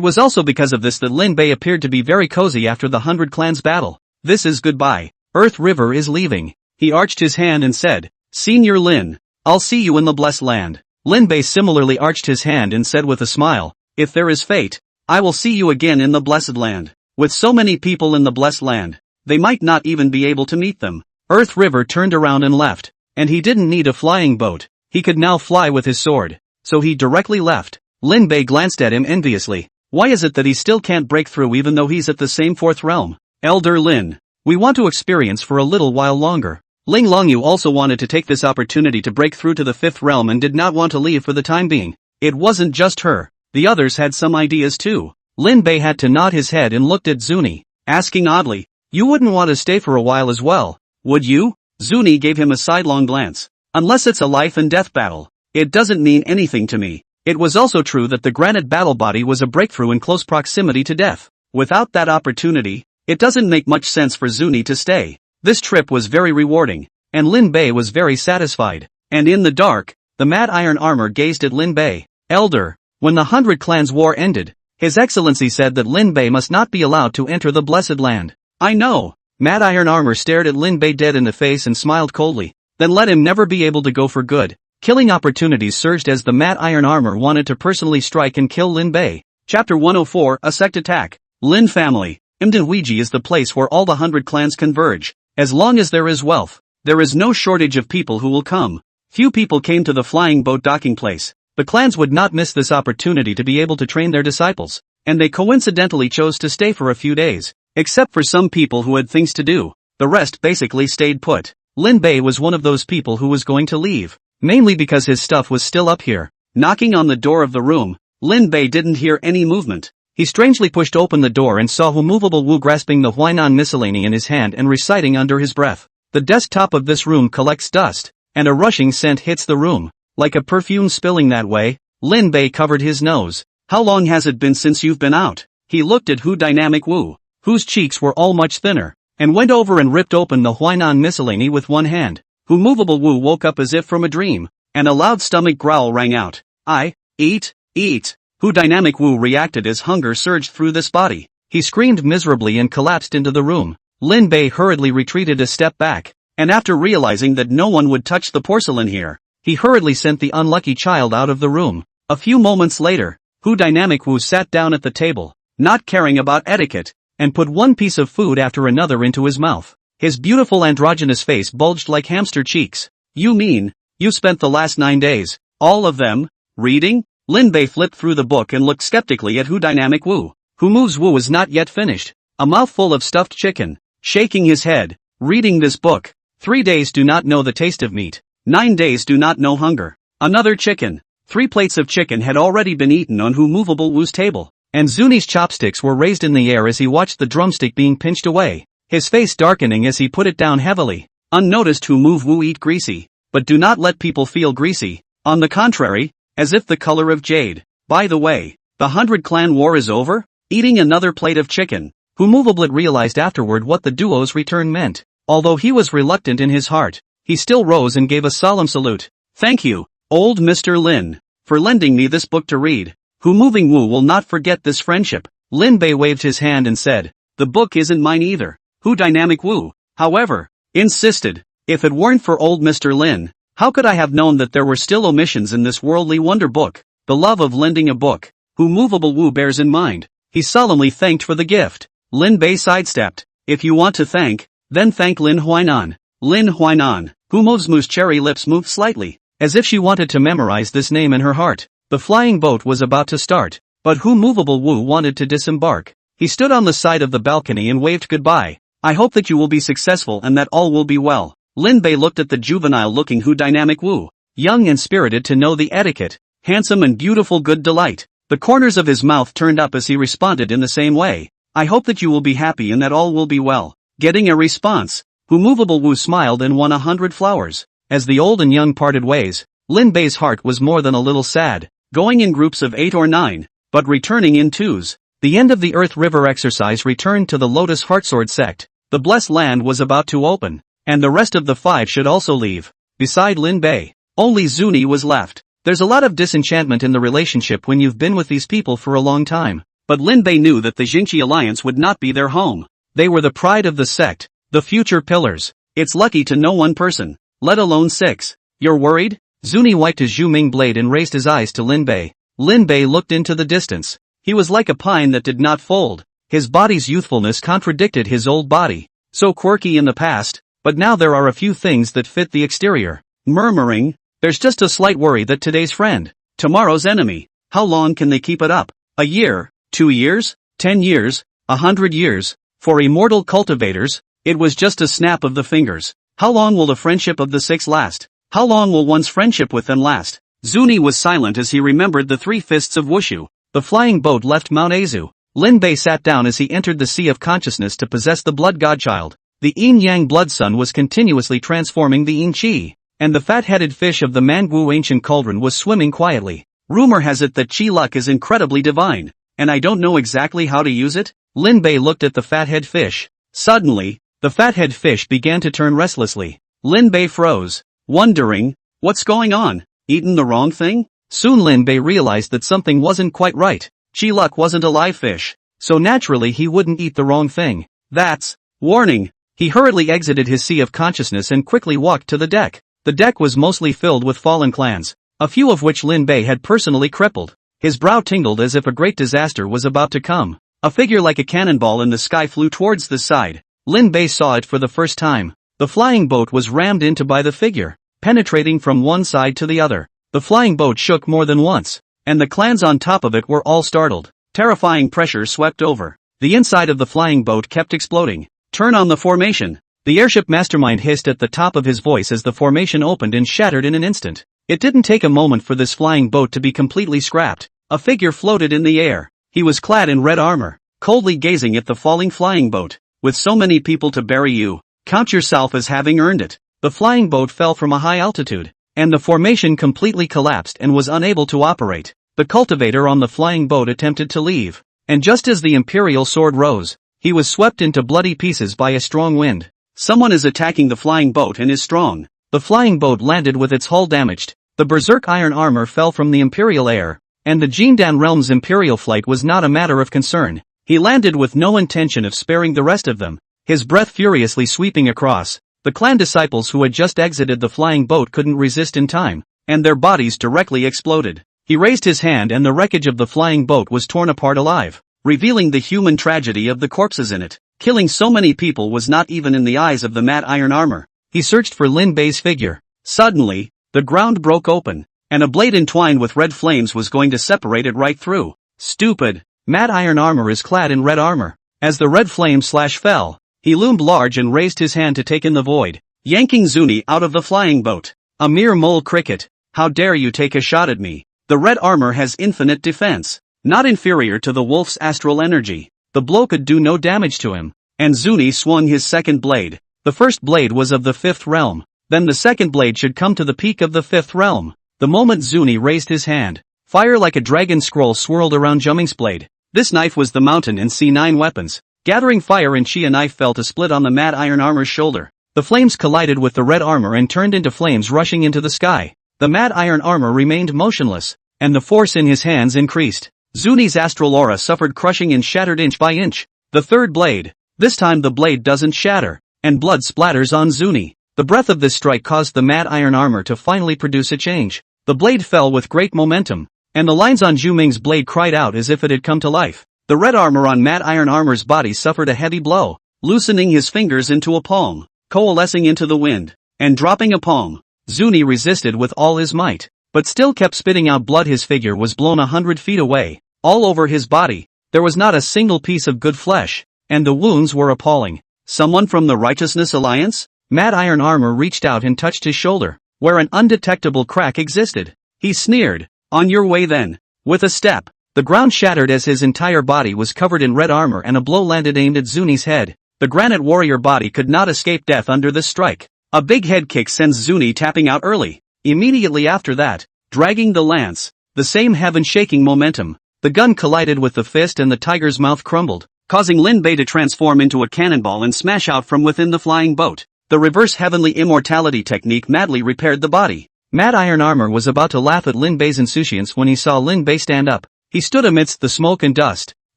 was also because of this that Lin Bei appeared to be very cozy after the 100 clans battle. This is goodbye. Earth River is leaving. He arched his hand and said, Senior Lin, I'll see you in the Blessed Land. Lin Bei similarly arched his hand and said with a smile, if there is fate, I will see you again in the Blessed Land. With so many people in the Blessed Land, they might not even be able to meet them. Earth River turned around and left, and he didn't need a flying boat. He could now fly with his sword. So he directly left. Lin Bei glanced at him enviously. Why is it that he still can't break through even though he's at the same 4th realm? Elder Lin, we want to experience for a little while longer. Ling Longyu also wanted to take this opportunity to break through to the 5th realm and did not want to leave for the time being. It wasn't just her. The others had some ideas too. Lin Bei had to nod his head and looked at Zuni, asking oddly, "You wouldn't want to stay for a while as well, would you?" Zuni gave him a sidelong glance. "Unless it's a life and death battle, it doesn't mean anything to me." It was also true that the granite battle body was a breakthrough in close proximity to death. Without that opportunity, it doesn't make much sense for Zuni to stay. This trip was very rewarding, and Lin Bei was very satisfied. And in the dark, the Mad Iron Armor gazed at Lin Bei. "Elder, when the 100 Clans War ended, His Excellency said that Lin Bei must not be allowed to enter the Blessed Land." "I know." Mad Iron Armor stared at Lin Bei dead in the face and smiled coldly. "Then let him never be able to go for good." Killing opportunities surged as the Mad Iron Armor wanted to personally strike and kill Lin Bei. Chapter 104, A Sect Attack. Lin Family. Mdwiji is the place where all the 100 clans converge. As long as there is wealth, there is no shortage of people who will come. Few people came to the flying boat docking place. The clans would not miss this opportunity to be able to train their disciples, and they coincidentally chose to stay for a few days. Except for some people who had things to do, the rest basically stayed put. Lin Bei was one of those people who was going to leave, mainly because his stuff was still up here. Knocking on the door of the room, Lin Bei didn't hear any movement. He strangely pushed open the door and saw Movable Wu grasping the Huainan miscellany in his hand and reciting under his breath. The desktop of this room collects dust, and a rushing scent hits the room, like a perfume spilling that way. Lin Bei covered his nose. "How long has it been since you've been out?" He looked at Dynamic Wu, whose cheeks were all much thinner, and went over and ripped open the Huainan miscellany with one hand. Movable Wu woke up as if from a dream, and a loud stomach growl rang out. "I, eat, eat." Dynamic Wu reacted as hunger surged through this body. He screamed miserably and collapsed into the room. Lin Bei hurriedly retreated a step back, and after realizing that no one would touch the porcelain here, he hurriedly sent the unlucky child out of the room. A few moments later, Dynamic Wu sat down at the table, not caring about etiquette, and put one piece of food after another into his mouth. His beautiful androgynous face bulged like hamster cheeks. "You mean, you spent the last 9 days, all of them, reading?" Lin Bei flipped through the book and looked skeptically at Dynamic Wu. Moves Wu was not yet finished. A mouthful of stuffed chicken. Shaking his head. "Reading this book. 3 days do not know the taste of meat. 9 days do not know hunger." Another chicken. 3 plates of chicken had already been eaten on Movable Wu's table, and Zuni's chopsticks were raised in the air as he watched the drumstick being pinched away, his face darkening as he put it down heavily. Unnoticed Move Wu eat greasy, but do not let people feel greasy. On the contrary, as if the color of jade. "By the way, the 100 Clan War is over?" Eating another plate of chicken, Movablet realized afterward what the duo's return meant. Although he was reluctant in his heart, he still rose and gave a solemn salute. "Thank you, old Mr. Lin, for lending me this book to read. Moving Wu will not forget this friendship." Lin Bei waved his hand and said, "The book isn't mine either." Dynamic Wu, however, insisted, "If it weren't for old Mr. Lin, how could I have known that there were still omissions in this worldly wonder book?" The love of lending a book, Movable Wu bears in mind. He solemnly thanked for the gift. Lin Bei sidestepped. "If you want to thank, then thank Lin Huainan." Lin Huainan. Moo's cherry lips moved slightly, as if she wanted to memorize this name in her heart. The flying boat was about to start, but Movable Wu wanted to disembark. He stood on the side of the balcony and waved goodbye. "I hope that you will be successful and that all will be well." Lin Bei looked at the juvenile-looking Dynamic Wu, young and spirited to know the etiquette, handsome and beautiful good delight. The corners of his mouth turned up as he responded in the same way. "I hope that you will be happy and that all will be well." Getting a response, Movable Wu smiled and won 100 flowers. As the old and young parted ways, Lin Bei's heart was more than a little sad, going in groups of 8 or 9, but returning in twos. The end of the Earth River exercise returned to the Lotus Heartsword sect. The Blessed Land was about to open, and the rest of the 5 should also leave. Beside Lin Bei, only Zuni was left. There's a lot of disenchantment in the relationship when you've been with these people for a long time. But Lin Bei knew that the Jingqi alliance would not be their home. They were the pride of the sect, the future pillars. It's lucky to know one person, let alone 6. "You're worried?" Zuni wiped his Zhuming blade and raised his eyes to Lin Bei. Lin Bei looked into the distance. He was like a pine that did not fold. His body's youthfulness contradicted his old body. So quirky in the past, but now there are a few things that fit the exterior. Murmuring, "There's just a slight worry that today's friend, tomorrow's enemy. How long can they keep it up? A year, 2 years, 10 years, 100 years? For immortal cultivators, it was just a snap of the fingers. How long will the friendship of the 6 last? How long will one's friendship with them last?" Zuni was silent as he remembered the 3 fists of Wushu. The flying boat left Mount Azu. Lin Bei sat down as he entered the sea of consciousness to possess the blood godchild. The yin-yang blood sun was continuously transforming the yin qi, and the fat-headed fish of the manhwa ancient cauldron was swimming quietly. Rumor has it that qi luck is incredibly divine, and I don't know exactly how to use it. Lin Bei looked at the fathead fish. Suddenly, the fathead fish began to turn restlessly. Lin Bei froze, wondering, what's going on? Eaten the wrong thing? Soon Lin Bei realized that something wasn't quite right. Qi luck wasn't a live fish, so naturally he wouldn't eat the wrong thing. That's warning. He hurriedly exited his sea of consciousness and quickly walked to the deck. The deck was mostly filled with fallen clans, a few of which Lin Bei had personally crippled. His brow tingled as if a great disaster was about to come. A figure like a cannonball in the sky flew towards the side. Lin Bei saw it for the first time. The flying boat was rammed into by the figure, penetrating from one side to the other. The flying boat shook more than once, and the clans on top of it were all startled. Terrifying pressure swept over. The inside of the flying boat kept exploding. Turn on the formation. The airship mastermind hissed at the top of his voice as the formation opened and shattered in an instant. It didn't take a moment for this flying boat to be completely scrapped. A figure floated in the air. He was clad in red armor, coldly gazing at the falling flying boat. With so many people to bury you, count yourself as having earned it. The flying boat fell from a high altitude, and the formation completely collapsed and was unable to operate. The cultivator on the flying boat attempted to leave, and just as the imperial sword rose, he was swept into bloody pieces by a strong wind. Someone is attacking the flying boat and is strong. The flying boat landed with its hull damaged. The berserk iron armor fell from the imperial air, and the Jindan realm's imperial flight was not a matter of concern. He landed with no intention of sparing the rest of them, his breath furiously sweeping across. The clan disciples who had just exited the flying boat couldn't resist in time, and their bodies directly exploded. He raised his hand and the wreckage of the flying boat was torn apart alive, revealing the human tragedy of the corpses in it. Killing so many people was not even in the eyes of the matte iron armor. He searched for Lin Bei's figure. Suddenly, the ground broke open, and a blade entwined with red flames was going to separate it right through. Stupid! Matte iron armor is clad in red armor. As the red flame fell, he loomed large and raised his hand to take in the void, yanking Zuni out of the flying boat. A mere mole cricket. How dare you take a shot at me? The red armor has infinite defense, not inferior to the wolf's astral energy. The blow could do no damage to him, and Zuni swung his second blade. The first blade was of the fifth realm, then the second blade should come to the peak of the fifth realm. The moment Zuni raised his hand, fire like a dragon scroll swirled around Jumming's blade. This knife was the mountain and C9 weapons. Gathering fire and chi, a knife fell to split on the matte iron armor's shoulder. The flames collided with the red armor and turned into flames rushing into the sky. The matte iron armor remained motionless, and the force in his hands increased. Zuni's astral aura suffered crushing and shattered inch by inch. The third blade. This time the blade doesn't shatter, and blood splatters on Zuni. The breath of this strike caused the matte iron armor to finally produce a change. The blade fell with great momentum, and the lines on Zhu Ming's blade cried out as if it had come to life. The red armor on matte iron armor's body suffered a heavy blow, loosening his fingers into a palm, coalescing into the wind, and dropping a palm. Zuni resisted with all his might, but still kept spitting out blood. His figure was blown 100 feet away. All over his body, there was not a single piece of good flesh, and the wounds were appalling. Someone from the Righteousness Alliance? Matte iron armor reached out and touched his shoulder, where an undetectable crack existed. He sneered, "On your way then." With a step, the ground shattered as his entire body was covered in red armor and a blow landed aimed at Zuni's head. The granite warrior body could not escape death under this strike. A big head kick sends Zuni tapping out early. Immediately after that, dragging the lance, the same heaven-shaking momentum, the gun collided with the fist and the tiger's mouth crumbled, causing Lin Bei to transform into a cannonball and smash out from within the flying boat. The reverse heavenly immortality technique madly repaired the body. Matte iron armor was about to laugh at Lin Bei's insouciance when he saw Lin Bei stand up. He stood amidst the smoke and dust,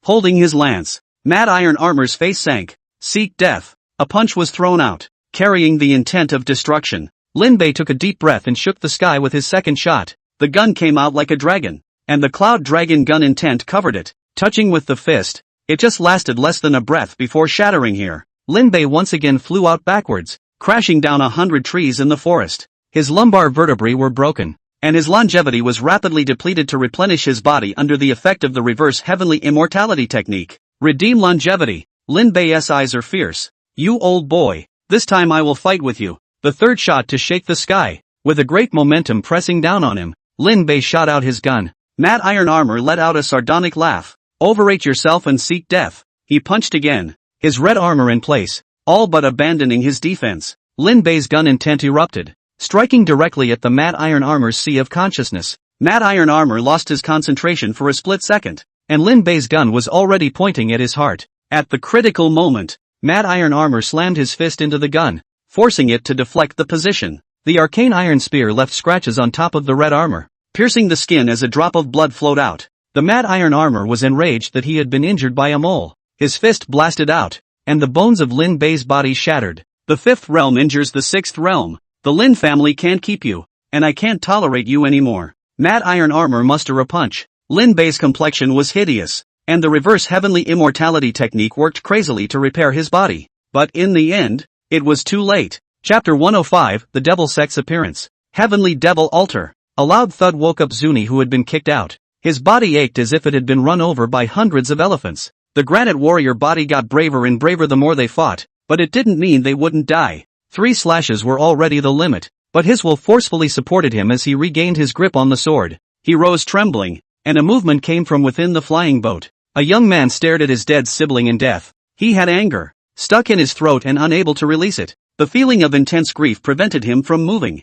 holding his lance. Matte iron armor's face sank. Seek death. A punch was thrown out, carrying the intent of destruction. Lin Bei took a deep breath and shook the sky with his second shot. The gun came out like a dragon, and the cloud dragon gun intent covered it, touching with the fist. It just lasted less than a breath before shattering here. Lin Bei once again flew out backwards, crashing down 100 trees in the forest. His lumbar vertebrae were broken, and his longevity was rapidly depleted to replenish his body under the effect of the reverse heavenly immortality technique. Redeem longevity. Lin Bei's eyes are fierce. "You old boy, this time I will fight with you." The third shot to shake the sky. With a great momentum pressing down on him, Lin Bei shot out his gun. Mad Iron Armor let out a sardonic laugh. Overrate yourself and seek death. He punched again, his red armor in place, all but abandoning his defense. Lin Bei's gun intent erupted, striking directly at the Mad Iron Armor's sea of consciousness. Mad Iron Armor lost his concentration for a split second, and Lin Bei's gun was already pointing at his heart. At the critical moment, Mad Iron Armor slammed his fist into the gun, forcing it to deflect the position. The arcane iron spear left scratches on top of the red armor, piercing the skin as a drop of blood flowed out. The Mad Iron Armor was enraged that he had been injured by a mole. His fist blasted out, and the bones of Lin Bei's body shattered. The fifth realm injures the sixth realm. The Lin family can't keep you, and I can't tolerate you anymore. Mad Iron Armor muster a punch. Lin Bei's complexion was hideous, and the reverse heavenly immortality technique worked crazily to repair his body. But in the end, it was too late. Chapter 105, The Devil Sect's Appearance. Heavenly Devil Altar. A loud thud woke up Zuni, who had been kicked out. His body ached as if it had been run over by hundreds of elephants. The granite warrior body got braver and braver the more they fought, but it didn't mean they wouldn't die. 3 slashes were already the limit, but his will forcefully supported him as he regained his grip on the sword. He rose trembling, and a movement came from within the flying boat. A young man stared at his dead sibling in death. He had anger stuck in his throat and unable to release it. The feeling of intense grief prevented him from moving.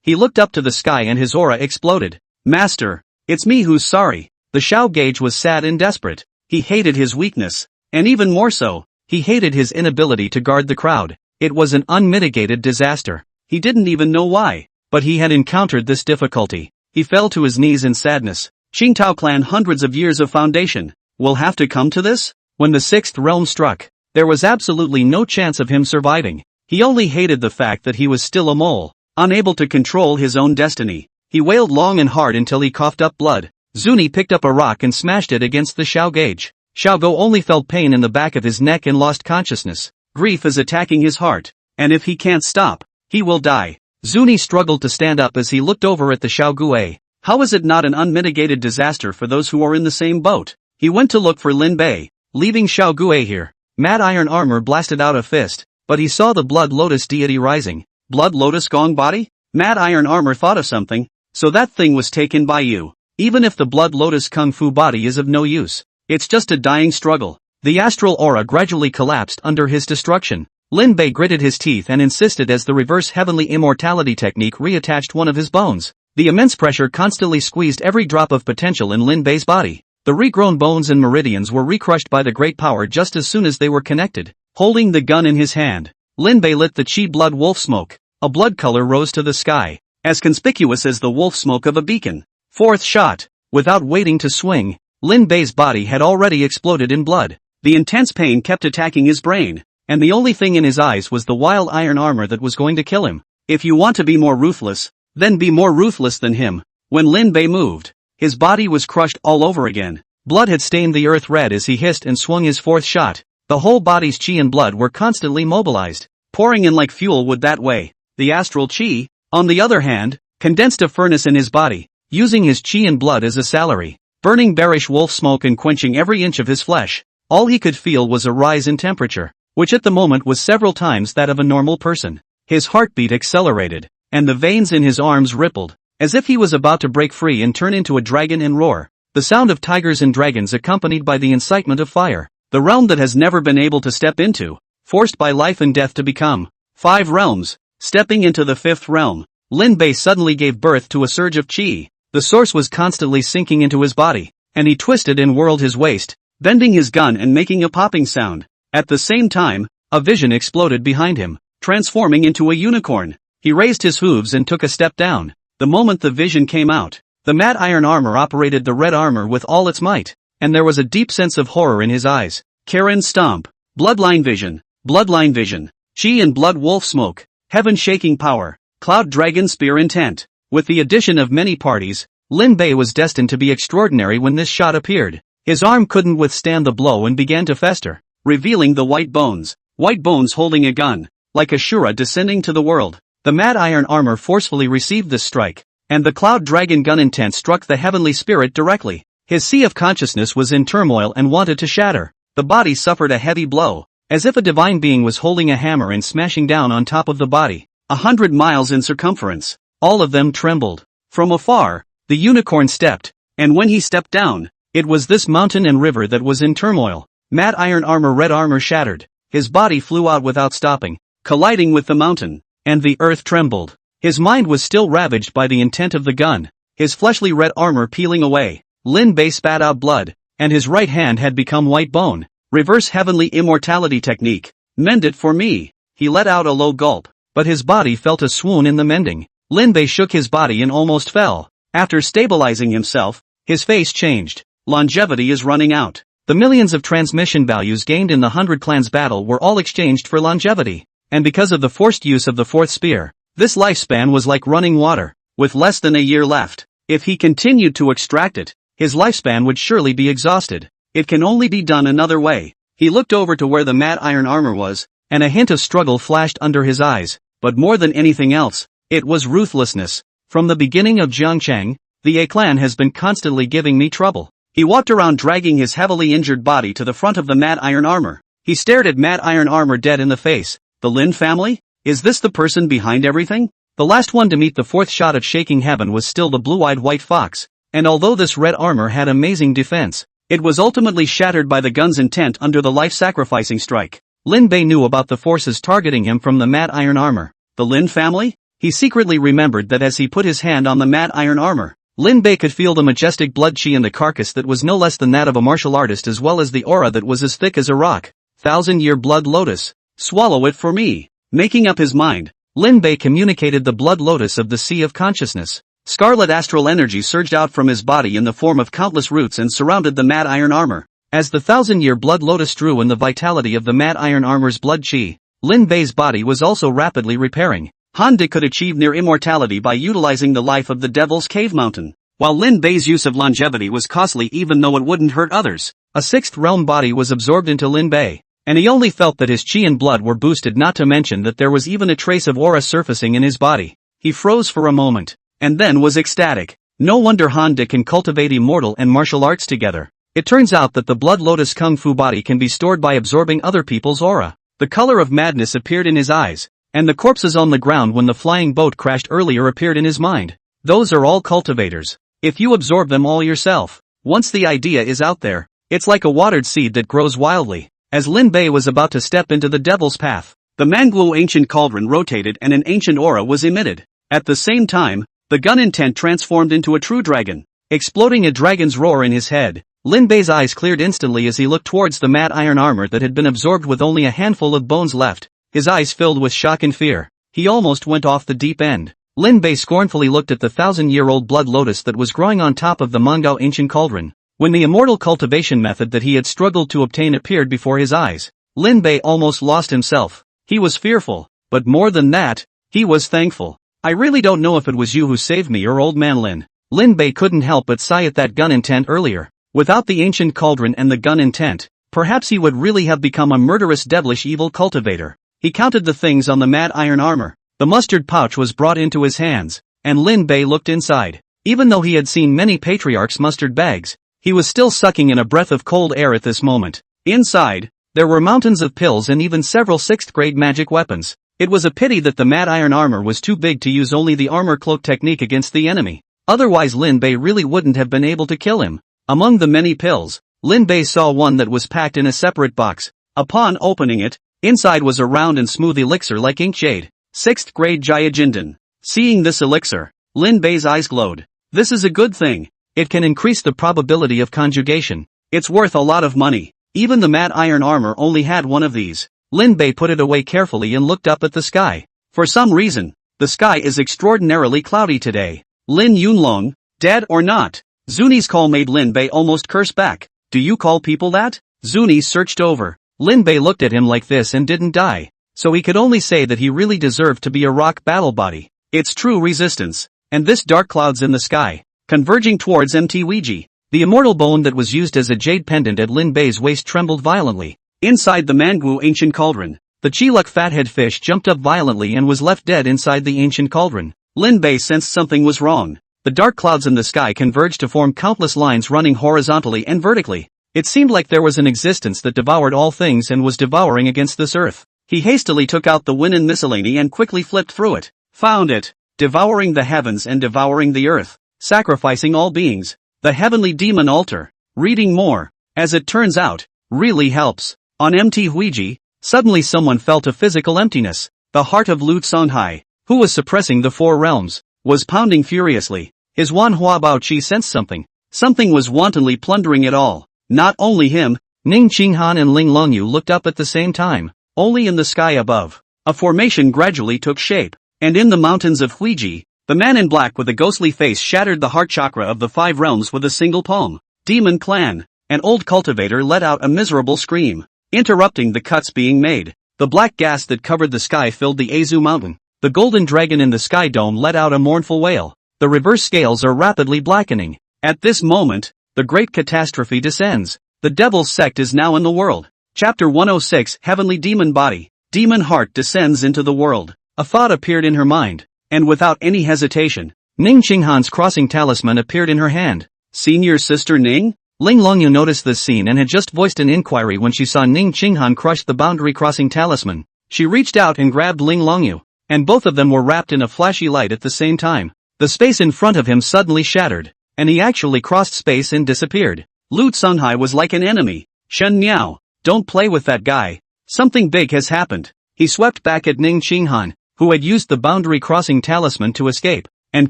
He looked up to the sky and his aura exploded. Master, it's me who's sorry. The Shao Gage was sad and desperate. He hated his weakness, and even more so, he hated his inability to guard the crowd. It was an unmitigated disaster. He didn't even know why, but he had encountered this difficulty. He fell to his knees in sadness. Qingtao clan, hundreds of years of foundation, will have to come to this? When the sixth realm struck, there was absolutely no chance of him surviving. He only hated the fact that he was still a mole, unable to control his own destiny. He wailed long and hard until he coughed up blood. Zuni picked up a rock and smashed it against the Shao Gage. Xiaogo only felt pain in the back of his neck and lost consciousness. Grief is attacking his heart, and if he can't stop, he will die. Zuni struggled to stand up as he looked over at the Xiaogue. How is it not an unmitigated disaster for those who are in the same boat? He went to look for Lin Bei, leaving Xiaogue here. Mad Iron Armor blasted out a fist, but he saw the Blood Lotus deity rising. Blood Lotus Gong body? Mad Iron Armor thought of something. So that thing was taken by you. Even if the Blood Lotus Kung Fu body is of no use, it's just a dying struggle. The astral aura gradually collapsed under his destruction. Lin Bei gritted his teeth and insisted as the reverse heavenly immortality technique reattached one of his bones. The immense pressure constantly squeezed every drop of potential in Lin Bei's body. The regrown bones and meridians were recrushed by the great power just as soon as they were connected. Holding the gun in his hand, Lin Bei lit the Qi blood wolf smoke. A blood color rose to the sky, as conspicuous as the wolf smoke of a beacon. Fourth shot. Without waiting to swing, Lin Bei's body had already exploded in blood. The intense pain kept attacking his brain, and the only thing in his eyes was the wild iron armor that was going to kill him. If you want to be more ruthless, then be more ruthless than him. When Lin Bei moved, his body was crushed all over again. Blood had stained the earth red as he hissed and swung his fourth shot. The whole body's qi and blood were constantly mobilized, pouring in like fuel would that way. The astral qi, on the other hand, condensed a furnace in his body, using his qi and blood as a salary, burning bearish wolf smoke and quenching every inch of his flesh. All he could feel was a rise in temperature, which at the moment was several times that of a normal person. His heartbeat accelerated, and the veins in his arms rippled, as if he was about to break free and turn into a dragon and roar. The sound of tigers and dragons accompanied by the incitement of fire. The realm that has never been able to step into, forced by life and death to become 5 realms. Stepping into the 5th realm, Lin Bei suddenly gave birth to a surge of qi. The source was constantly sinking into his body, and he twisted and whirled his waist, bending his gun and making a popping sound. At the same time, a vision exploded behind him, transforming into a unicorn. He raised his hooves and took a step down. The moment the vision came out, the Mad Iron Armor operated the red armor with all its might, and there was a deep sense of horror in his eyes. Karen Stomp. Bloodline vision. Bloodline vision. Qi and blood wolf smoke. Heaven-shaking power. Cloud dragon spear intent. With the addition of many parties, Lin Bei was destined to be extraordinary when this shot appeared. His arm couldn't withstand the blow and began to fester, revealing the white bones. White bones holding a gun, like a Shura descending to the world. The Mad Iron Armor forcefully received this strike, and the Cloud Dragon gun intent struck the heavenly spirit directly. His sea of consciousness was in turmoil and wanted to shatter. The body suffered a heavy blow, as if a divine being was holding a hammer and smashing down on top of the body. 100 miles in circumference. All of them trembled. From afar, the unicorn stepped, And when he stepped down, it was this mountain and river that was in turmoil. Matte iron armor, red armor shattered. His body flew out without stopping, colliding with the mountain, and the earth trembled. His mind was still ravaged by the intent of the gun, his fleshly red armor peeling away. Lin Bei spat out blood, and his right hand had become white bone. Reverse heavenly immortality technique. Mend it for me. He let out a low gulp, but his body felt a swoon in the mending. Lin Bei shook his body and almost fell. After stabilizing himself, his face changed. Longevity is running out. The millions of transmission values gained in the 100 Clans battle were all exchanged for longevity. And because of the forced use of the fourth spear, this lifespan was like running water, with less than a year left. If he continued to extract it, his lifespan would surely be exhausted. It can only be done another way. He looked over to where the matte iron armor was, and a hint of struggle flashed under his eyes. But more than anything else, it was ruthlessness. From the beginning of Jiangcheng, the A clan has been constantly giving me trouble. He walked around dragging his heavily injured body to the front of the matte iron armor. He stared at matte iron armor dead in the face. The Lin family? Is this the person behind everything? The last one to meet the fourth shot of shaking heaven was still the blue-eyed white fox. And although this red armor had amazing defense, it was ultimately shattered by the gun's intent under the life-sacrificing strike. Lin Bei knew about the forces targeting him from the matte iron armor. The Lin family? He secretly remembered that as he put his hand on the matte iron armor, Lin Bei could feel the majestic blood chi in the carcass that was no less than that of a martial artist, as well as the aura that was as thick as a rock. 1,000-year blood lotus. Swallow it for me. Making up his mind, Lin Bei communicated the blood lotus of the sea of consciousness. Scarlet astral energy surged out from his body in the form of countless roots and surrounded the matte iron armor. As the 1,000-year blood lotus drew in the vitality of the matte iron armor's blood chi, Lin Bei's body was also rapidly repairing. Han De could achieve near immortality by utilizing the life of the Devil's Cave Mountain, while Lin Bei's use of longevity was costly even though it wouldn't hurt others. A sixth realm body was absorbed into Lin Bei, and he only felt that his chi and blood were boosted, not to mention that there was even a trace of aura surfacing in his body. He froze for a moment, and then was ecstatic. No wonder Han De can cultivate immortal and martial arts together. It turns out that the blood lotus kung fu body can be stored by absorbing other people's aura. The color of madness appeared in his eyes, and the corpses on the ground when the flying boat crashed earlier appeared in his mind. Those are all cultivators. If you absorb them all yourself, once the idea is out there, it's like a watered seed that grows wildly. As Lin Bei was about to step into the devil's path, the manhwa ancient cauldron rotated and an ancient aura was emitted. At the same time, the gun intent transformed into a true dragon. Exploding a dragon's roar in his head, Lin Bei's eyes cleared instantly as he looked towards the matte iron armor that had been absorbed with only a handful of bones left. His eyes filled with shock and fear. He almost went off the deep end. Lin Bei scornfully looked at the 1,000-year-old blood lotus that was growing on top of the manga ancient cauldron. When the immortal cultivation method that he had struggled to obtain appeared before his eyes, Lin Bei almost lost himself. He was fearful, but more than that, he was thankful. I really don't know if it was you who saved me or old man Lin. Lin Bei couldn't help but sigh at that gun intent earlier. Without the ancient cauldron and the gun intent, perhaps he would really have become a murderous devilish evil cultivator. He counted the things on the matte iron armor. The mustard pouch was brought into his hands, and Lin Bei looked inside. Even though he had seen many patriarchs' mustard bags, he was still sucking in a breath of cold air at this moment. Inside, there were mountains of pills and even several 6th-grade magic weapons. It was a pity that the matte iron armor was too big to use only the armor cloak technique against the enemy. Otherwise Lin Bei really wouldn't have been able to kill him. Among the many pills, Lin Bei saw one that was packed in a separate box. Upon opening it, inside was a round and smooth elixir like ink jade. 6th grade Jayajindan. Seeing this elixir, Lin Bei's eyes glowed. This is a good thing. It can increase the probability of conjugation. It's worth a lot of money. Even the matte iron armor only had one of these. Lin Bei put it away carefully and looked up at the sky. For some reason, the sky is extraordinarily cloudy today. Lin Yunlong, dead or not? Zuni's call made Lin Bei almost curse back. Do you call people that? Zuni searched over. Lin Bei looked at him like this and didn't die. So he could only say that he really deserved to be a rock battle body. It's true resistance. And this dark clouds in the sky, converging towards Mtwg. The immortal bone that was used as a jade pendant at Lin Bei's waist trembled violently. Inside the manhwa ancient cauldron, the Chiluk fathead fish jumped up violently and was left dead inside the ancient cauldron. Lin Bei sensed something was wrong. The dark clouds in the sky converged to form countless lines running horizontally and vertically. It seemed like there was an existence that devoured all things and was devouring against this earth. He hastily took out the Winnan miscellany and quickly flipped through it. Found it. Devouring the heavens and devouring the earth. Sacrificing all beings. The Heavenly Demon Altar. Reading more, as it turns out, really helps. On MT Huiji, suddenly someone felt a physical emptiness. The heart of Lu Songhai, who was suppressing the four realms, was pounding furiously. His Manhwa Bao Qi sensed something. Something was wantonly plundering it all. Not only him, Ning Qinghan and Ling Longyu looked up at the same time. Only in the sky above, a formation gradually took shape, and in the mountains of Huiji, the man in black with a ghostly face shattered the heart chakra of the five realms with a single palm. Demon Clan. An old cultivator let out a miserable scream, interrupting the cuts being made. The black gas that covered the sky filled the Azu mountain. The golden dragon in the sky dome let out a mournful wail. The reverse scales are rapidly blackening. At this moment, the great catastrophe descends. The devil's sect is now in the world. Chapter 106 Heavenly Demon Body. Demon Heart descends into the world. A thought appeared in her mind, and without any hesitation, Ning Qinghan's crossing talisman appeared in her hand. Senior Sister Ning? Ling Longyu noticed this scene and had just voiced an inquiry when she saw Ning Qinghan crush the boundary crossing talisman. She reached out and grabbed Ling Longyu, and both of them were wrapped in a flashy light at the same time. The space in front of him suddenly shattered, and he actually crossed space and disappeared. Lu Songhai was like an enemy. Shen Niao, don't play with that guy. Something big has happened. He swept back at Ning Qinghan, who had used the boundary crossing talisman to escape, and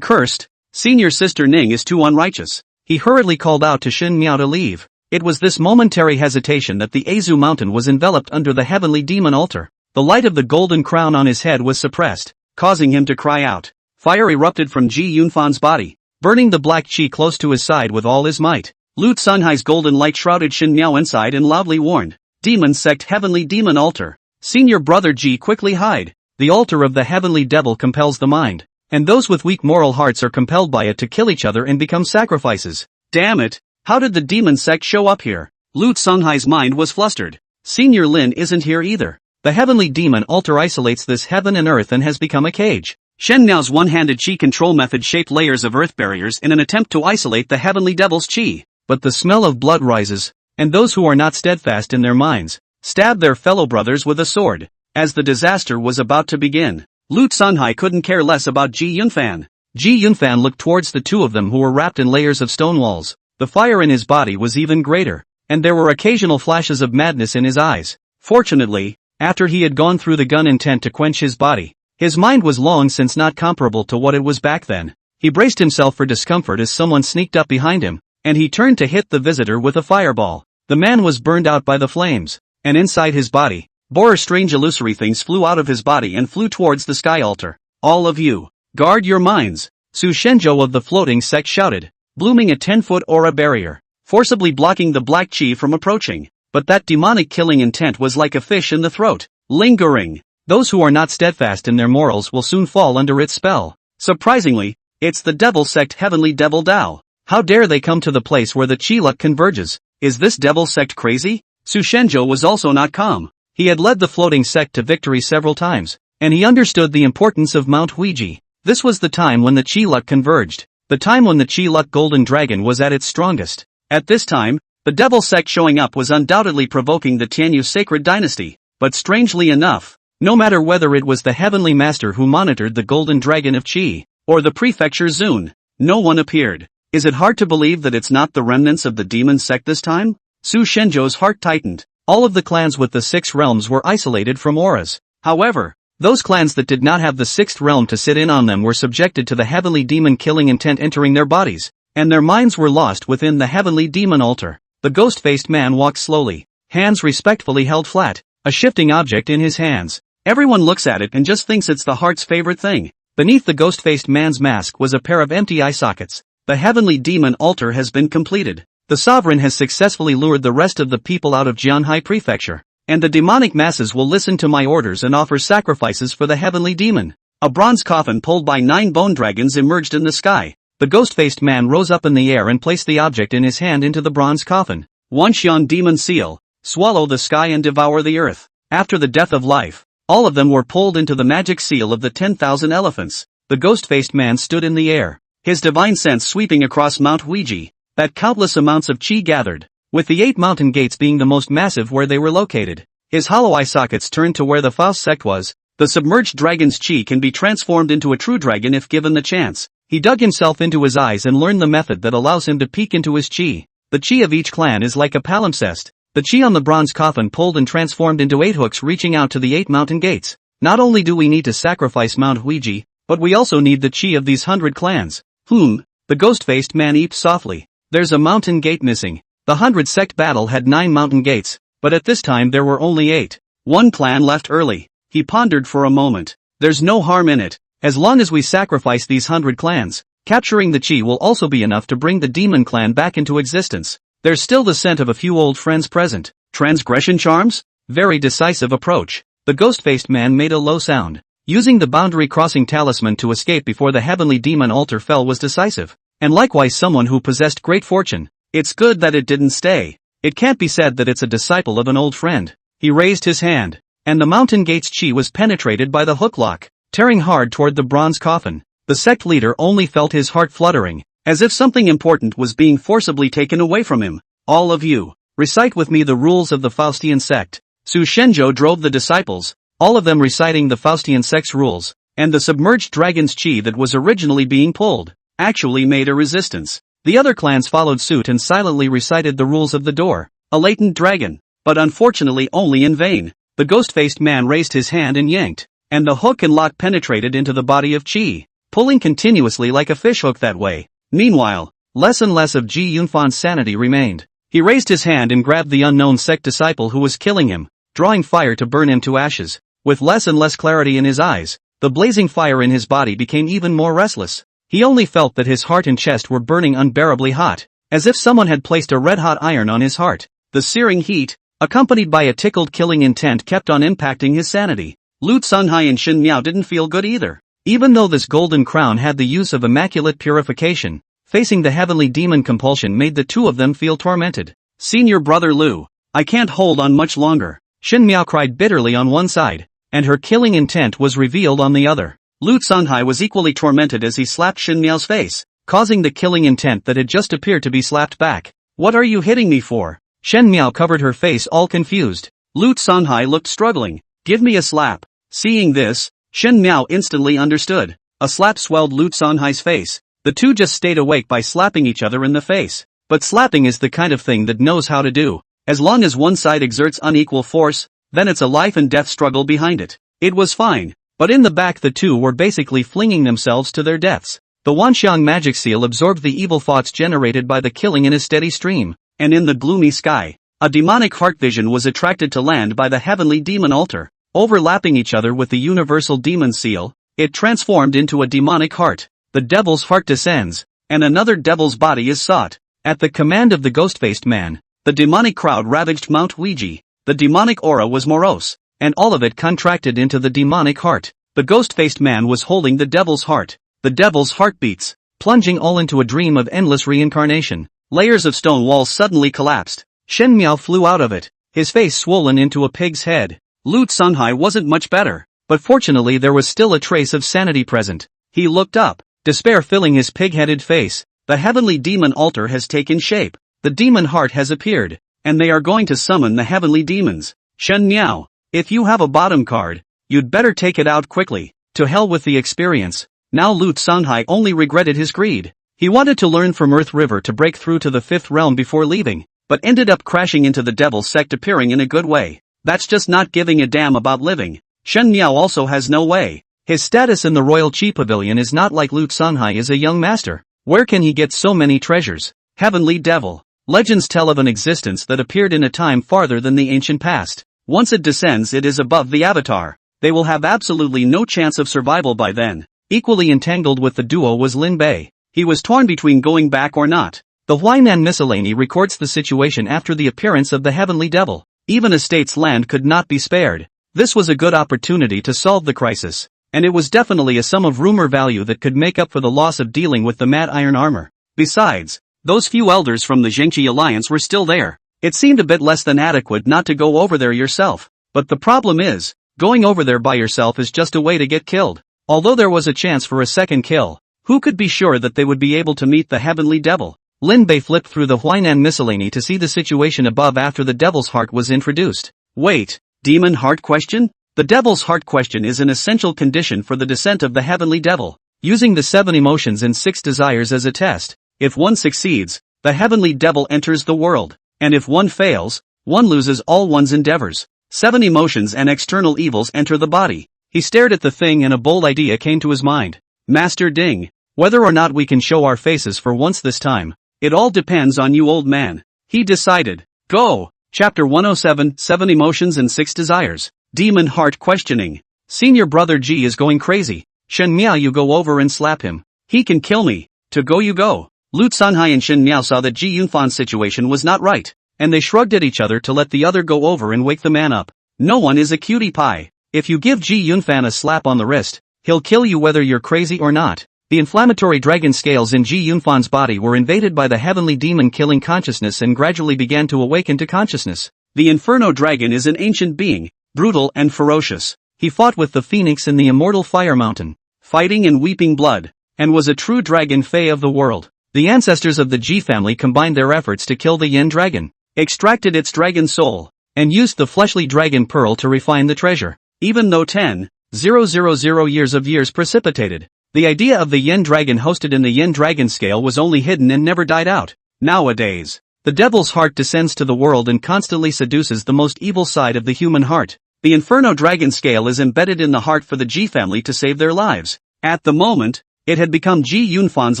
cursed, Senior Sister Ning is too unrighteous. He hurriedly called out to Shen Niao to leave. It was this momentary hesitation that the Azu mountain was enveloped under the heavenly demon altar. The light of the golden crown on his head was suppressed, causing him to cry out. Fire erupted from Ji Yunfan's body, burning the black chi close to his side with all his might. Lu Songhai's golden light shrouded Shen Niao inside and loudly warned, Demon Sect Heavenly Demon Altar. Senior Brother Ji, quickly hide. The altar of the heavenly devil compels the mind, and those with weak moral hearts are compelled by it to kill each other and become sacrifices. Damn it, how did the demon sect show up here? Lu Songhai's mind was flustered. Senior Lin isn't here either. The heavenly demon altar isolates this heaven and earth and has become a cage. Shen Niao's one-handed chi control method shaped layers of earth barriers in an attempt to isolate the heavenly devil's chi. But the smell of blood rises, and those who are not steadfast in their minds stab their fellow brothers with a sword. As the disaster was about to begin, Lu Songhai couldn't care less about Ji Yunfan. Ji Yunfan looked towards the two of them who were wrapped in layers of stone walls. The fire in his body was even greater, and there were occasional flashes of madness in his eyes. Fortunately, after he had gone through the gun intent to quench his body, his mind was long since not comparable to what it was back then. He braced himself for discomfort as someone sneaked up behind him, and he turned to hit the visitor with a fireball. The man was burned out by the flames, and inside his body, strange illusory things flew out of his body and flew towards the sky altar. All of you, guard your minds, Su Shenzhou of the floating sect shouted, blooming a 10-foot aura barrier, forcibly blocking the black chi from approaching. But that demonic killing intent was like a fish in the throat, lingering. Those who are not steadfast in their morals will soon fall under its spell. Surprisingly, it's the devil sect Heavenly Devil Dao. How dare they come to the place where the chi luck converges? Is this devil sect crazy? Su Shenzhou was also not calm. He had led the floating sect to victory several times, and he understood the importance of Mount Huiji. This was the time when the chi luck converged, the time when the chi luck golden dragon was at its strongest. At this time, the devil sect showing up was undoubtedly provoking the Tianyu sacred dynasty, but strangely enough, no matter whether it was the heavenly master who monitored the golden dragon of chi, or the prefecture Zun, no one appeared. Is it hard to believe that it's not the remnants of the demon sect this time? Su Shenzhou's heart tightened. All of the clans with the 6 realms were isolated from auras. However, those clans that did not have the 6th realm to sit in on them were subjected to the heavenly demon killing intent entering their bodies, and their minds were lost within the heavenly demon altar. The ghost-faced man walked slowly, hands respectfully held flat, a shifting object in his hands. Everyone looks at it and just thinks it's the heart's favorite thing. Beneath the ghost-faced man's mask was a pair of empty eye sockets. The heavenly demon altar has been completed. The sovereign has successfully lured the rest of the people out of Jianhai prefecture, and the demonic masses will listen to my orders and offer sacrifices for the heavenly demon. A bronze coffin pulled by 9 bone dragons emerged in the sky. The ghost-faced man rose up in the air and placed the object in his hand into the bronze coffin. Wanxian demon seal, swallow the sky and devour the earth. After the death of life, all of them were pulled into the magic seal of the 10,000 elephants. The ghost-faced man stood in the air, his divine sense sweeping across Mount Huiji. That countless amounts of chi gathered, with the 8 mountain gates being the most massive where they were located. His hollow eye sockets turned to where the Faust sect was. The submerged dragon's chi can be transformed into a true dragon if given the chance. He dug himself into his eyes and learned the method that allows him to peek into his chi. The chi of each clan is like a palimpsest. The chi on the bronze coffin pulled and transformed into 8 hooks reaching out to the 8 mountain gates. Not only do we need to sacrifice Mount Ouija, but we also need the chi of these 100 clans. The ghost-faced man eeped softly. There's a mountain gate missing. The 100 sect battle had 9 mountain gates, but at this time there were only 8. One clan left early. He pondered for a moment. There's no harm in it. As long as we sacrifice these 100 clans, capturing the chi will also be enough to bring the demon clan back into existence. There's still the scent of a few old friends present. Transgression charms? Very decisive approach. The ghost-faced man made a low sound. Using the boundary-crossing talisman to escape before the heavenly demon altar fell was decisive. And likewise someone who possessed great fortune. It's good that it didn't stay. It can't be said that it's a disciple of an old friend. He raised his hand, and the mountain gate's chi was penetrated by the hook lock, tearing hard toward the bronze coffin. The sect leader only felt his heart fluttering, as if something important was being forcibly taken away from him. All of you, recite with me the rules of the Faustian sect. Su Shenzhou drove the disciples, all of them reciting the Faustian sect's rules, and the submerged dragon's chi that was originally being pulled actually made a resistance. The other clans followed suit and silently recited the rules of the door. A latent dragon, but unfortunately only in vain. The ghost-faced man raised his hand and yanked, and the hook and lock penetrated into the body of chi, pulling continuously like a fishhook that way. Meanwhile, less and less of Ji Yunfan's sanity remained. He raised his hand and grabbed the unknown sect disciple who was killing him, drawing fire to burn him to ashes. With less and less clarity in his eyes, the blazing fire in his body became even more restless. He only felt that his heart and chest were burning unbearably hot, as if someone had placed a red-hot iron on his heart. The searing heat, accompanied by a tickled killing intent, kept on impacting his sanity. Lu Tsunhai and Shin Miao didn't feel good either. Even though this golden crown had the use of immaculate purification, facing the heavenly demon compulsion made the two of them feel tormented. Senior brother Lu, I can't hold on much longer. Shin Miao cried bitterly on one side, and her killing intent was revealed on the other. Lu Tsunhai was equally tormented as he slapped Shin Miao's face, causing the killing intent that had just appeared to be slapped back. What are you hitting me for? Shin Miao covered her face all confused. Lu Tsunhai looked struggling. Give me a slap. Seeing this, Shin Miao instantly understood. A slap swelled Lu Tsunhai's face. The two just stayed awake by slapping each other in the face. But slapping is the kind of thing that knows how to do. As long as one side exerts unequal force, then it's a life and death struggle behind it. It was fine. But in the back the two were basically flinging themselves to their deaths. The Wanxiang magic seal absorbed the evil thoughts generated by the killing in a steady stream, and in the gloomy sky, a demonic heart vision was attracted to land by the heavenly demon altar. Overlapping each other with the universal demon seal, it transformed into a demonic heart. The devil's heart descends, and another devil's body is sought. At the command of the ghost-faced man, the demonic crowd ravaged Mount Ouija. The demonic aura was morose, and all of it contracted into the demonic heart. The ghost-faced man was holding the devil's heart. The devil's heart beats, plunging all into a dream of endless reincarnation. Layers of stone walls suddenly collapsed. Shen Miao flew out of it, his face swollen into a pig's head. Lu Tsunhai wasn't much better, but fortunately there was still a trace of sanity present. He looked up, despair filling his pig-headed face. The heavenly demon altar has taken shape. The demon heart has appeared, and they are going to summon the heavenly demons. Shen Miao, if you have a bottom card, you'd better take it out quickly. To hell with the experience. Now Lu Tsunhai only regretted his greed. He wanted to learn from Earth River to break through to the fifth realm before leaving, but ended up crashing into the devil's sect, appearing in a good way. That's just not giving a damn about living. Shen Miao also has no way. His status in the Royal Chi Pavilion is not like Lu Tsunhai is a young master. Where can he get so many treasures? Heavenly devil. Legends tell of an existence that appeared in a time farther than the ancient past. Once it descends, it is above the avatar. They will have absolutely no chance of survival by then. Equally entangled with the duo was Lin Bei. He was torn between going back or not. The Huainan Miscellany records the situation after the appearance of the heavenly devil. Even a state's land could not be spared. This was a good opportunity to solve the crisis, and it was definitely a sum of rumor value that could make up for the loss of dealing with the mad iron armor. Besides, those few elders from the Zhengqi alliance were still there. It seemed a bit less than adequate not to go over there yourself. But the problem is, going over there by yourself is just a way to get killed. Although there was a chance for a second kill, who could be sure that they would be able to meet the heavenly devil? Lin Bei flipped through the Huainan Miscellany to see the situation above after the devil's heart was introduced. Wait, demon heart question? The devil's heart question is an essential condition for the descent of the heavenly devil. using the 7 emotions and 6 desires as a test. If one succeeds, the heavenly devil enters the world, and if one fails, one loses all one's endeavors. 7 emotions and external evils enter the body. He stared at the thing and a bold idea came to his mind. Master Ding, whether or not we can show our faces for once this time, it all depends on you, old man. He decided. Go! Chapter 107, 7 Emotions and 6 Desires. Demon Heart Questioning. Senior Brother G is going crazy. Shen Miao, you go over and slap him. He can kill me. To go you go. Lu Sanhai and Shen Miao saw that Ji Yunfan's situation was not right, and they shrugged at each other to let the other go over and wake the man up. No one is a cutie pie. If you give Ji Yunfan a slap on the wrist, he'll kill you whether you're crazy or not. The inflammatory dragon scales in Ji Yunfan's body were invaded by the heavenly demon killing consciousness and gradually began to awaken to consciousness. The Inferno Dragon is an ancient being, brutal and ferocious. He fought with the Phoenix in the immortal Fire Mountain, fighting and weeping blood, and was a true dragon fae of the world. The ancestors of the Ji family combined their efforts to kill the Yin dragon, extracted its dragon soul, and used the fleshly dragon pearl to refine the treasure. Even though 10,000 years of years precipitated, the idea of the Yin dragon hosted in the Yin dragon scale was only hidden and never died out. Nowadays, the devil's heart descends to the world and constantly seduces the most evil side of the human heart. The Inferno dragon scale is embedded in the heart for the Ji family to save their lives. At the moment, it had become Ji Yunfan's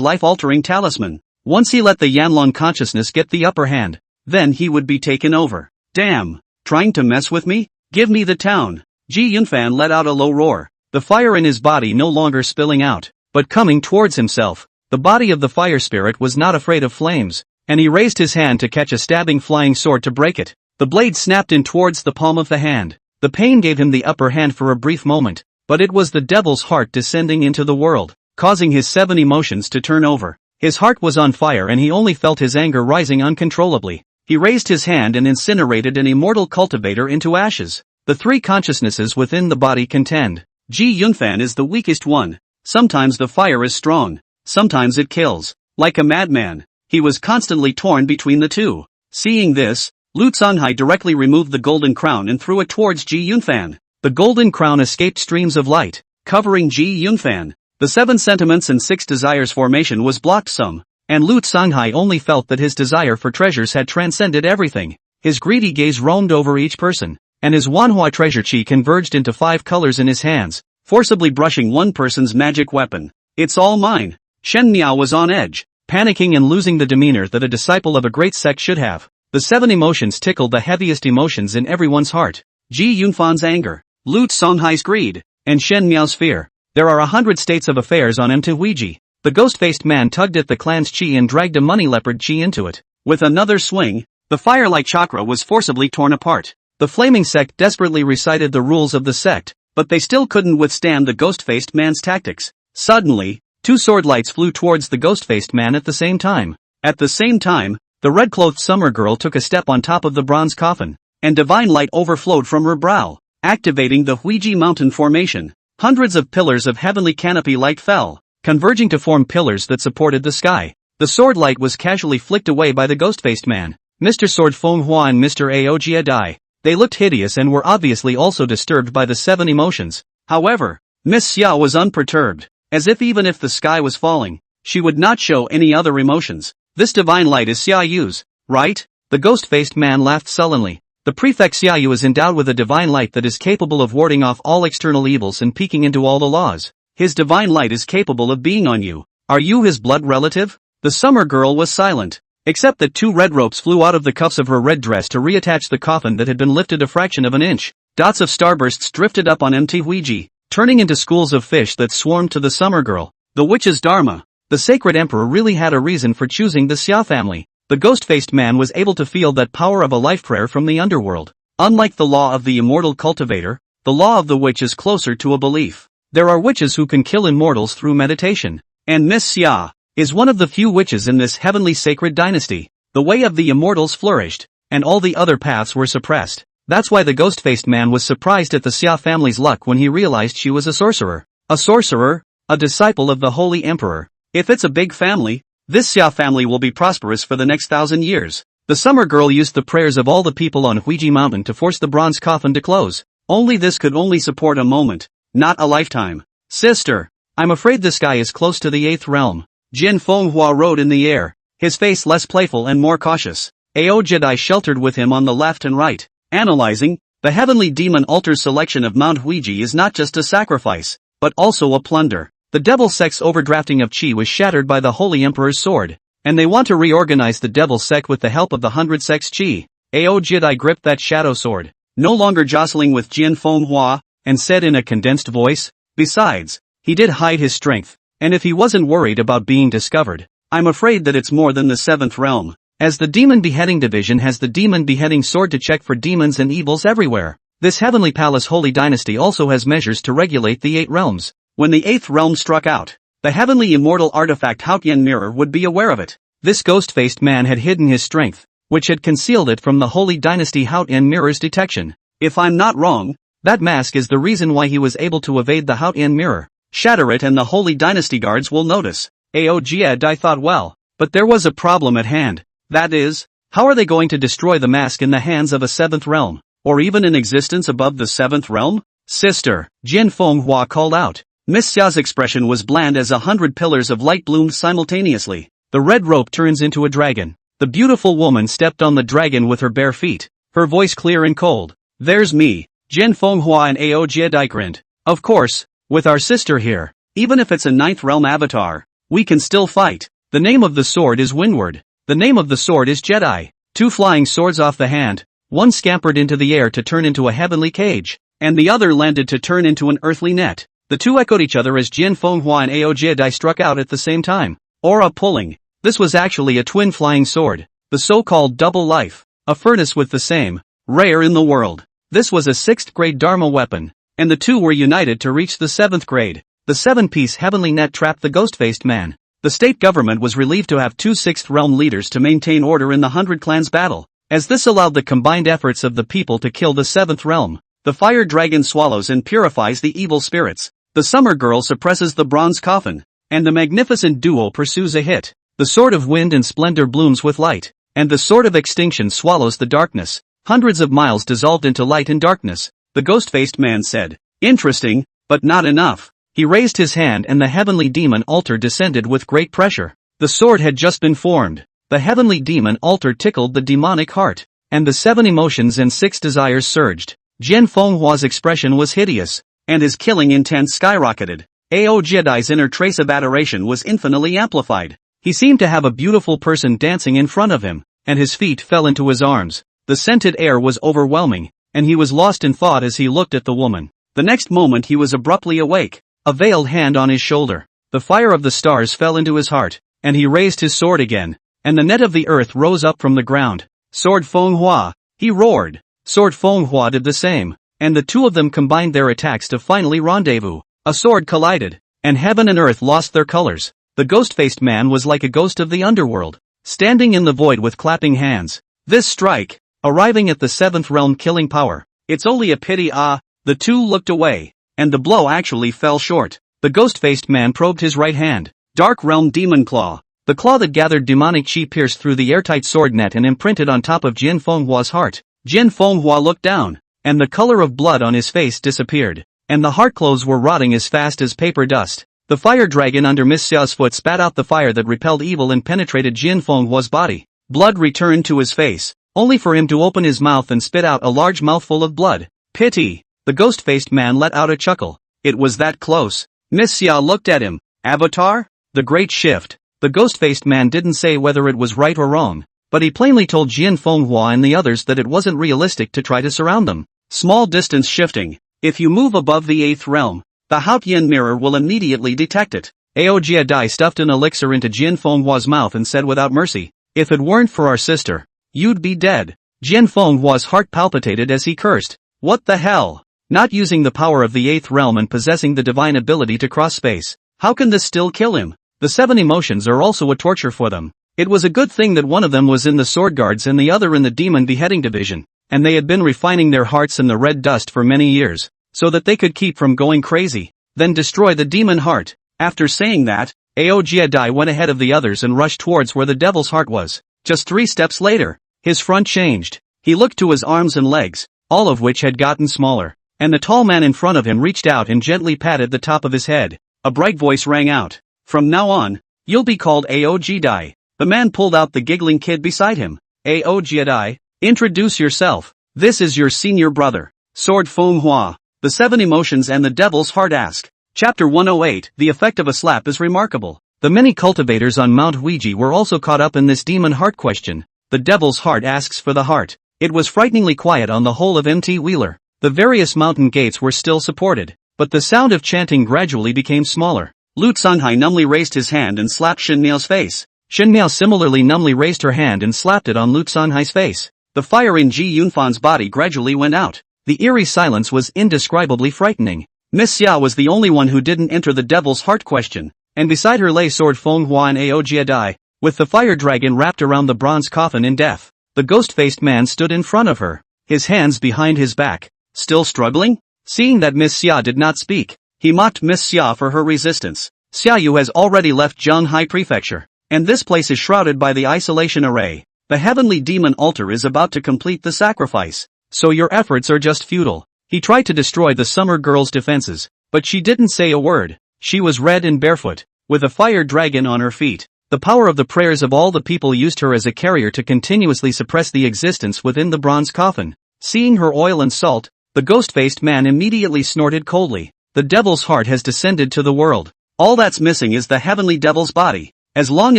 life-altering talisman. Once he let the Yanlong consciousness get the upper hand, then he would be taken over. Damn! Trying to mess with me? Give me the town! Ji Yunfan let out a low roar, the fire in his body no longer spilling out, but coming towards himself. The body of the fire spirit was not afraid of flames, and he raised his hand to catch a stabbing flying sword to break it. The blade snapped in towards the palm of the hand. The pain gave him the upper hand for a brief moment, but it was the devil's heart descending into the world, causing his 7 emotions to turn over. His heart was on fire and he only felt his anger rising uncontrollably. He raised his hand and incinerated an immortal cultivator into ashes. The 3 consciousnesses within the body contend. Ji Yunfan is the weakest one. Sometimes the fire is strong, sometimes it kills. Like a madman, he was constantly torn between the two. Seeing this, Lu Sanhai directly removed the golden crown and threw it towards Ji Yunfan. The golden crown escaped streams of light, covering Ji Yunfan. The 7 sentiments and 6 desires formation was blocked some, and Lu Sanhai only felt that his desire for treasures had transcended everything. His greedy gaze roamed over each person, and his manhwa treasure chi converged into 5 colors in his hands, forcibly brushing one person's magic weapon. It's all mine. Shen Miao was on edge, panicking and losing the demeanor that a disciple of a great sect should have. The 7 emotions tickled the heaviest emotions in everyone's heart. Ji Yunfan's anger, Lu Sanhai's greed, and Shen Miao's fear. There are 100 states of affairs on manhwa. The ghost-faced man tugged at the clan's chi and dragged a money leopard chi into it. With another swing, the firelight chakra was forcibly torn apart. The flaming sect desperately recited the rules of the sect, but they still couldn't withstand the ghost-faced man's tactics. Suddenly, 2 sword lights flew towards the ghost-faced man at the same time. At the same time, the red-clothed summer girl took a step on top of the bronze coffin, and divine light overflowed from her brow, activating the Huiji mountain formation. Hundreds of pillars of heavenly canopy light fell, converging to form pillars that supported the sky. The sword light was casually flicked away by the ghost-faced man. Mr. Sword Feng Hua and Mr. Aojia Dai. They looked hideous and were obviously also disturbed by the 7 emotions. However, Miss Xia was unperturbed, as if even if the sky was falling, she would not show any other emotions. This divine light is Xia Yu's, right? The ghost-faced man laughed sullenly. The prefect Xia Yu is endowed with a divine light that is capable of warding off all external evils and peeking into all the laws. His divine light is capable of being on you. Are you his blood relative? The summer girl was silent, except that 2 red ropes flew out of the cuffs of her red dress to reattach the coffin that had been lifted a fraction of an inch. Dots of starbursts drifted up on manhwa, turning into schools of fish that swarmed to the summer girl. The witch's dharma. The sacred emperor really had a reason for choosing the Xia family. The ghost-faced man was able to feel that power of a life prayer from the underworld. Unlike the law of the immortal cultivator, the law of the witch is closer to a belief. There are witches who can kill immortals through meditation, and Miss Xia is one of the few witches in this heavenly sacred dynasty. The way of the immortals flourished, and all the other paths were suppressed. That's why the ghost-faced man was surprised at the Xia family's luck when he realized she was a sorcerer. A sorcerer? A disciple of the holy emperor. If it's a big family, this Xia family will be prosperous for the next 1,000 years. The summer girl used the prayers of all the people on Huiji Mountain to force the bronze coffin to close. Only this could only support a moment, not a lifetime. Sister, I'm afraid this guy is close to the 8th realm. Jin Fenghua rode in the air, his face less playful and more cautious. Ao Jedi sheltered with him on the left and right. Analyzing, the heavenly demon altar's selection of Mount Huiji is not just a sacrifice, but also a plunder. The devil sect's overdrafting of chi was shattered by the Holy Emperor's sword, and they want to reorganize the devil sect with the help of the 100 sect's chi. Ao Jedi gripped that shadow sword, no longer jostling with Jin Fenghua, and said in a condensed voice, besides, he did hide his strength, and if he wasn't worried about being discovered, I'm afraid that it's more than the 7th realm. As the Demon Beheading Division has the Demon Beheading Sword to check for demons and evils everywhere. This Heavenly Palace Holy Dynasty also has measures to regulate the 8 realms. When the 8th realm struck out, the heavenly immortal artifact Haotian Mirror would be aware of it. This ghost-faced man had hidden his strength, which had concealed it from the Holy Dynasty Haotian Mirror's detection. If I'm not wrong, that mask is the reason why he was able to evade the Haotian Mirror. Shatter it and the Holy Dynasty guards will notice. Ao Jedi thought well, but there was a problem at hand. That is, how are they going to destroy the mask in the hands of a 7th realm, or even in existence above the 7th realm? Sister, Jin Fenghua called out. Miss Xia's expression was bland as 100 pillars of light bloomed simultaneously. The red rope turns into a dragon. The beautiful woman stepped on the dragon with her bare feet, her voice clear and cold. There's me, Jin Fenghua, and Ao Jedi grinned. Of course, with our sister here, even if it's a 9th realm avatar, we can still fight. The name of the sword is Windward. The name of the sword is Jedi. 2 flying swords off the hand, one scampered into the air to turn into a heavenly cage, and the other landed to turn into an earthly net. The two echoed each other as Jin Fenghua and Ao Jedi struck out at the same time. Aura pulling. This was actually a twin flying sword, the so-called double life, a furnace with the same, rare in the world. This was a 6th grade Dharma weapon, and the two were united to reach the 7th grade. The 7-piece heavenly net trapped the ghost-faced man. The state government was relieved to have 2 6th realm leaders to maintain order in the 100 clans battle, as this allowed the combined efforts of the people to kill the 7th realm. The fire dragon swallows and purifies the evil spirits. The summer girl suppresses the bronze coffin, and the magnificent duo pursues a hit. The sword of wind and splendor blooms with light, and the sword of extinction swallows the darkness. Hundreds of miles dissolved into light and darkness. The ghost-faced man said, interesting, but not enough. He raised his hand and the heavenly demon altar descended with great pressure. The sword had just been formed. The heavenly demon altar tickled the demonic heart, and the 7 emotions and 6 desires surged. Jin Fenghua's expression was hideous, and his killing intent skyrocketed. Ao Jedi's inner trace of adoration was infinitely amplified. He seemed to have a beautiful person dancing in front of him, and his feet fell into his arms. The scented air was overwhelming, and he was lost in thought as he looked at the woman. The next moment he was abruptly awake, a veiled hand on his shoulder. The fire of the stars fell into his heart, and he raised his sword again, and the net of the earth rose up from the ground. Sword Fenghua, he roared. Sword Fenghua did the same, and the two of them combined their attacks to finally rendezvous. A sword collided, and heaven and earth lost their colors. The ghost-faced man was like a ghost of the underworld, standing in the void with clapping hands. This strike, arriving at the 7th realm killing power. It's only a pity the two looked away, and the blow actually fell short. The ghost-faced man probed his right hand. Dark realm demon claw. The claw that gathered demonic chi pierced through the airtight sword net and imprinted on top of Jin Fenghua's heart. Jin Fenghua looked down, and the color of blood on his face disappeared, and the heart clothes were rotting as fast as paper dust. The fire dragon under Miss Xiao's foot spat out the fire that repelled evil and penetrated Jin Fenghua's body. Blood returned to his face, only for him to open his mouth and spit out a large mouthful of blood. Pity! The ghost-faced man let out a chuckle. It was that close. Miss Xiao looked at him. Avatar? The great shift. The ghost-faced man didn't say whether it was right or wrong, but he plainly told Jin Fenghua and the others that it wasn't realistic to try to surround them. Small distance shifting. If you move above the 8th realm, the Haotian mirror will immediately detect it. Ao Jedi stuffed an elixir into Jin Fenghua's mouth and said without mercy, if it weren't for our sister, you'd be dead. Jin Fenghua's heart palpitated as he cursed. What the hell? Not using the power of the 8th realm and possessing the divine ability to cross space. How can this still kill him? The 7 emotions are also a torture for them. It was a good thing that one of them was in the sword guards and the other in the demon beheading division, and they had been refining their hearts in the red dust for many years, so that they could keep from going crazy, then destroy the demon heart. After saying that, Ao Jedi went ahead of the others and rushed towards where the devil's heart was. Just 3 steps later, his front changed. He looked to his arms and legs, all of which had gotten smaller, and the tall man in front of him reached out and gently patted the top of his head. a bright voice rang out. From now on, you'll be called Aogidai. The man pulled out the giggling kid beside him. Aogidai, introduce yourself. This is your senior brother, Sword Manhwa. The 7 Emotions and the Devil's Heart ask. Chapter 108, The effect of a slap is remarkable. The many cultivators on Mount Ouija were also caught up in this demon heart question. The Devil's Heart asks for the heart. It was frighteningly quiet on the whole of Mt. Wheeler. The various mountain gates were still supported, but the sound of chanting gradually became smaller. Lu Tsunhai numbly raised his hand and slapped Shin Miao's face. Shin Miao similarly numbly raised her hand and slapped it on Lu Tsunhai's face. The fire in Ji Yunfan's body gradually went out. The eerie silence was indescribably frightening. Miss Xia was the only one who didn't enter the Devil's Heart question, and beside her lay Sword Manhwa and Aogidai, with the fire dragon wrapped around the bronze coffin in death. The ghost-faced man stood in front of her, his hands behind his back. Still struggling? Seeing that Miss Xia did not speak, he mocked Miss Xia for her resistance. Xiaoyu has already left Zhenghai Prefecture, and this place is shrouded by the isolation array. The heavenly demon altar is about to complete the sacrifice, so your efforts are just futile. He tried to destroy the summer girl's defenses, but she didn't say a word. She was red and barefoot, with a fire dragon on her feet. The power of the prayers of all the people used her as a carrier to continuously suppress the existence within the bronze coffin. Seeing her oil and salt, the ghost-faced man immediately snorted coldly. The Devil's Heart has descended to the world. All that's missing is the heavenly devil's body. As long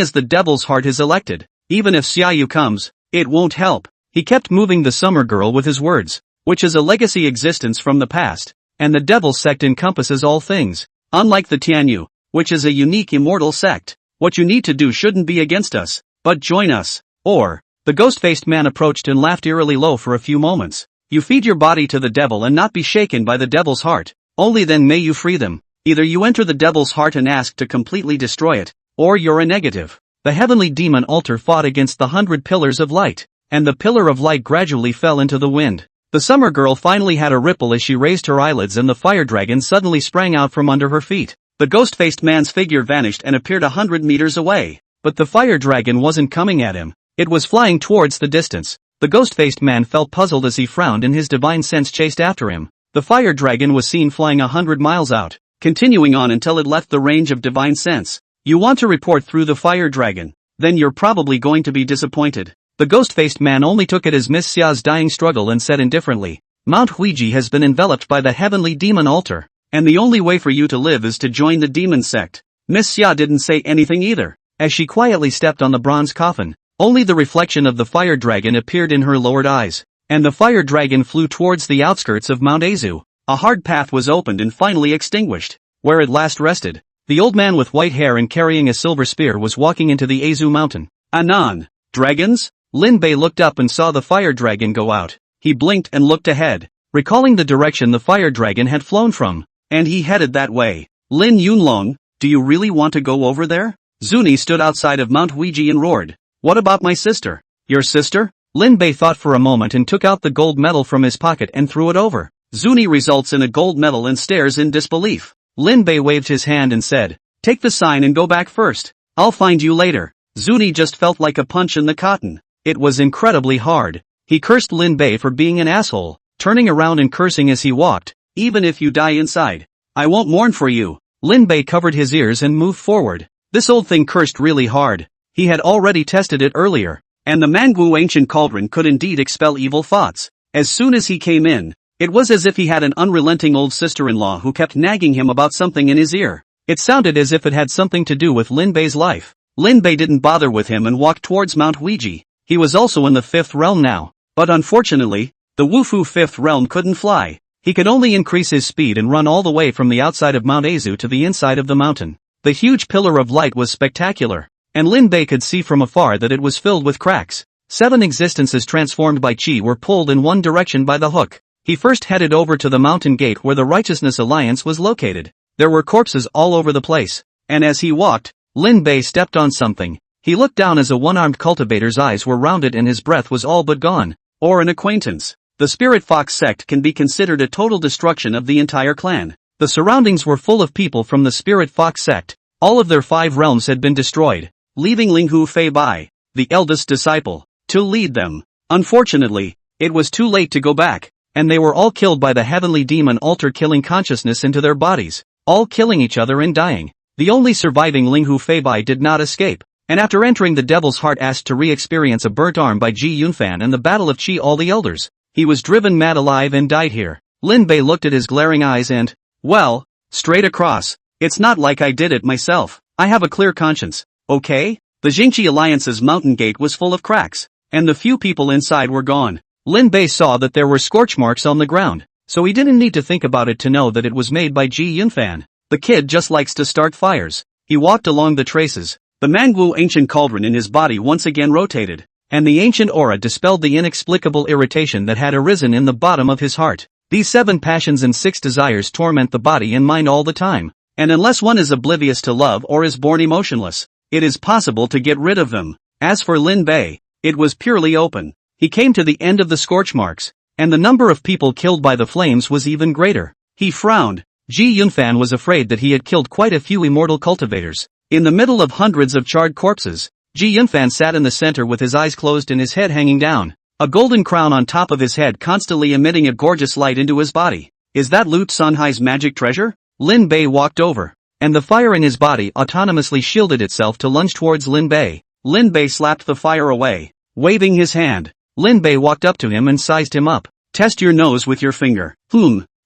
as the Devil's Heart is elected, even if Xiaoyu comes, it won't help. He kept moving the summer girl with his words, which is a legacy existence from the past, and the Devil sect encompasses all things. Unlike the Tianyu, which is a unique immortal sect, what you need to do shouldn't be against us, but join us. Or, the ghost-faced man approached and laughed eerily low for a few moments. You feed your body to the devil and not be shaken by the Devil's Heart. Only then may you free them. Either you enter the Devil's Heart and ask to completely destroy it, or you're a negative. The heavenly demon altar fought against the 100 pillars of light, and the pillar of light gradually fell into the wind. The summer girl finally had a ripple as she raised her eyelids and the fire dragon suddenly sprang out from under her feet. The ghost-faced man's figure vanished and appeared 100 meters away. But the fire dragon wasn't coming at him. It was flying towards the distance. The ghost-faced man felt puzzled as he frowned and his divine sense chased after him. The fire dragon was seen flying 100 miles out, continuing on until it left the range of divine sense. You want to report through the fire dragon? Then you're probably going to be disappointed. The ghost-faced man only took it as Miss Xia's dying struggle and said indifferently, Mount Ouija has been enveloped by the heavenly demon altar, and the only way for you to live is to join the demon sect. Miss Xia didn't say anything either. As she quietly stepped on the bronze coffin, only the reflection of the fire dragon appeared in her lowered eyes, and the fire dragon flew towards the outskirts of Mount Azu. A hard path was opened and finally extinguished, where it last rested. The old man with white hair and carrying a silver spear was walking into the Azu mountain. Anan, dragons? Lin Bei looked up and saw the fire dragon go out. He blinked and looked ahead, recalling the direction the fire dragon had flown from, and he headed that way. Lin Yunlong, do you really want to go over there? Zuni stood outside of Mount Ouija and roared. What about my sister? Your sister? Lin Bei thought for a moment and took out the gold medal from his pocket and threw it over. Zuni results in a gold medal and stares in disbelief. Lin Bei waved his hand and said, take the sign and go back first. I'll find you later. Zuni just felt like a punch in the cotton. It was incredibly hard. He cursed Lin Bei for being an asshole, turning around and cursing as he walked. Even if you die inside, I won't mourn for you. Lin Bei covered his ears and moved forward. This old thing cursed really hard. He had already tested it earlier, and the Mangu ancient cauldron could indeed expel evil thoughts. As soon as he came in, it was as if he had an unrelenting old sister-in-law who kept nagging him about something in his ear. It sounded as if it had something to do with Lin Bei's life. Lin Bei didn't bother with him and walked towards Mount Ouija. He was also in the 5th realm now, but unfortunately, the Wufu 5th realm couldn't fly. He could only increase his speed and run all the way from the outside of Mount Azu to the inside of the mountain. The huge pillar of light was spectacular, and Lin Bei could see from afar that it was filled with cracks. 7 existences transformed by Qi were pulled in one direction by the hook. He first headed over to the mountain gate where the Righteousness Alliance was located. There were corpses all over the place, and as he walked, Lin Bei stepped on something. He looked down as a one-armed cultivator's eyes were rounded and his breath was all but gone. Or an acquaintance. The Spirit Fox sect can be considered a total destruction of the entire clan. The surroundings were full of people from the Spirit Fox sect. All of their 5 realms had been destroyed, leaving Linghu Fei Bai, the eldest disciple, to lead them. Unfortunately, it was too late to go back, and they were all killed by the heavenly demon altar killing consciousness into their bodies. all killing each other and dying. The only surviving Linghu Feibai did not escape, and after entering the Devil's Heart asked to re-experience a burnt arm by Ji Yunfan and the Battle of Qi all the Elders. He was driven mad alive and died here. Lin Bei looked at his glaring eyes and, well, straight across. It's not like I did it myself. I have a clear conscience, okay? The Jingqi Alliance's mountain gate was full of cracks, and the few people inside were gone. Lin Bei saw that there were scorch marks on the ground, so he didn't need to think about it to know that it was made by Ji Yunfan. The kid just likes to start fires. He walked along the traces. The manhwa ancient cauldron in his body once again rotated, and the ancient aura dispelled the inexplicable irritation that had arisen in the bottom of his heart. These 7 passions and 6 desires torment the body and mind all the time, and unless one is oblivious to love or is born emotionless, it is possible to get rid of them. As for Lin Bei, it was purely open. He came to the end of the scorch marks, and the number of people killed by the flames was even greater. He frowned. Ji Yunfan was afraid that he had killed quite a few immortal cultivators. In the middle of hundreds of charred corpses, Ji Yunfan sat in the center with his eyes closed and his head hanging down, a golden crown on top of his head constantly emitting a gorgeous light into his body. Is that Lu Sanhai's magic treasure? Lin Bei walked over, and the fire in his body autonomously shielded itself to lunge towards Lin Bei. Lin Bei slapped the fire away, waving his hand. Lin Bei walked up to him and sized him up. Test your nose with your finger.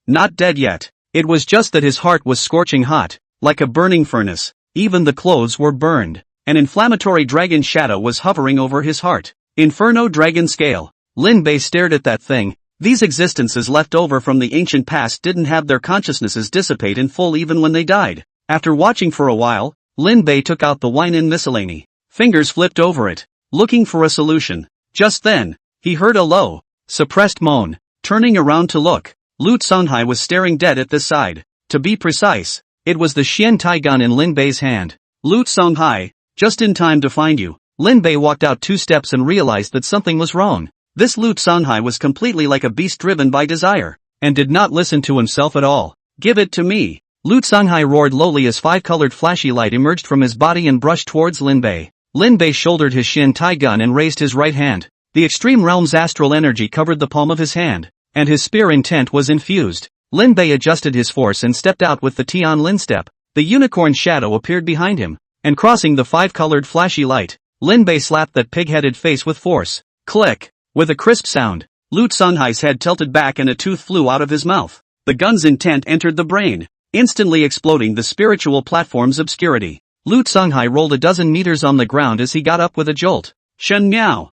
Not dead yet. It was just that his heart was scorching hot, like a burning furnace. Even the clothes were burned. An inflammatory dragon shadow was hovering over his heart. Inferno dragon scale. Lin Bei stared at that thing. These existences left over from the ancient past didn't have their consciousnesses dissipate in full even when they died. After watching for a while, Lin Bei took out the wine in miscellany. Fingers flipped over it, looking for a solution. Just then, he heard a low, suppressed moan. Turning around to look, Lu Sanhai was staring dead at this side. To be precise, it was the Xian Tai gun in Lin Bei's hand. Lu Sanhai, just in time to find you. Lin Bei walked out 2 steps and realized that something was wrong. This Lu Sanhai was completely like a beast driven by desire, and did not listen to himself at all. Give it to me. Lu Sanhai roared lowly as 5-colored flashy light emerged from his body and brushed towards Lin Bei. Lin Bei shouldered his Xian Tai gun and raised his right hand. The extreme realm's astral energy covered the palm of his hand, and his spear intent was infused. Lin Bei adjusted his force and stepped out with the Tian Lin step. The unicorn shadow appeared behind him, and crossing the 5-colored flashy light, Lin Bei slapped that pig-headed face with force. Click! With a crisp sound, Lu Sanhai's head tilted back and a tooth flew out of his mouth. The gun's intent entered the brain, instantly exploding the spiritual platform's obscurity. Lu Sanhai rolled a dozen meters on the ground as he got up with a jolt. Shen Miao!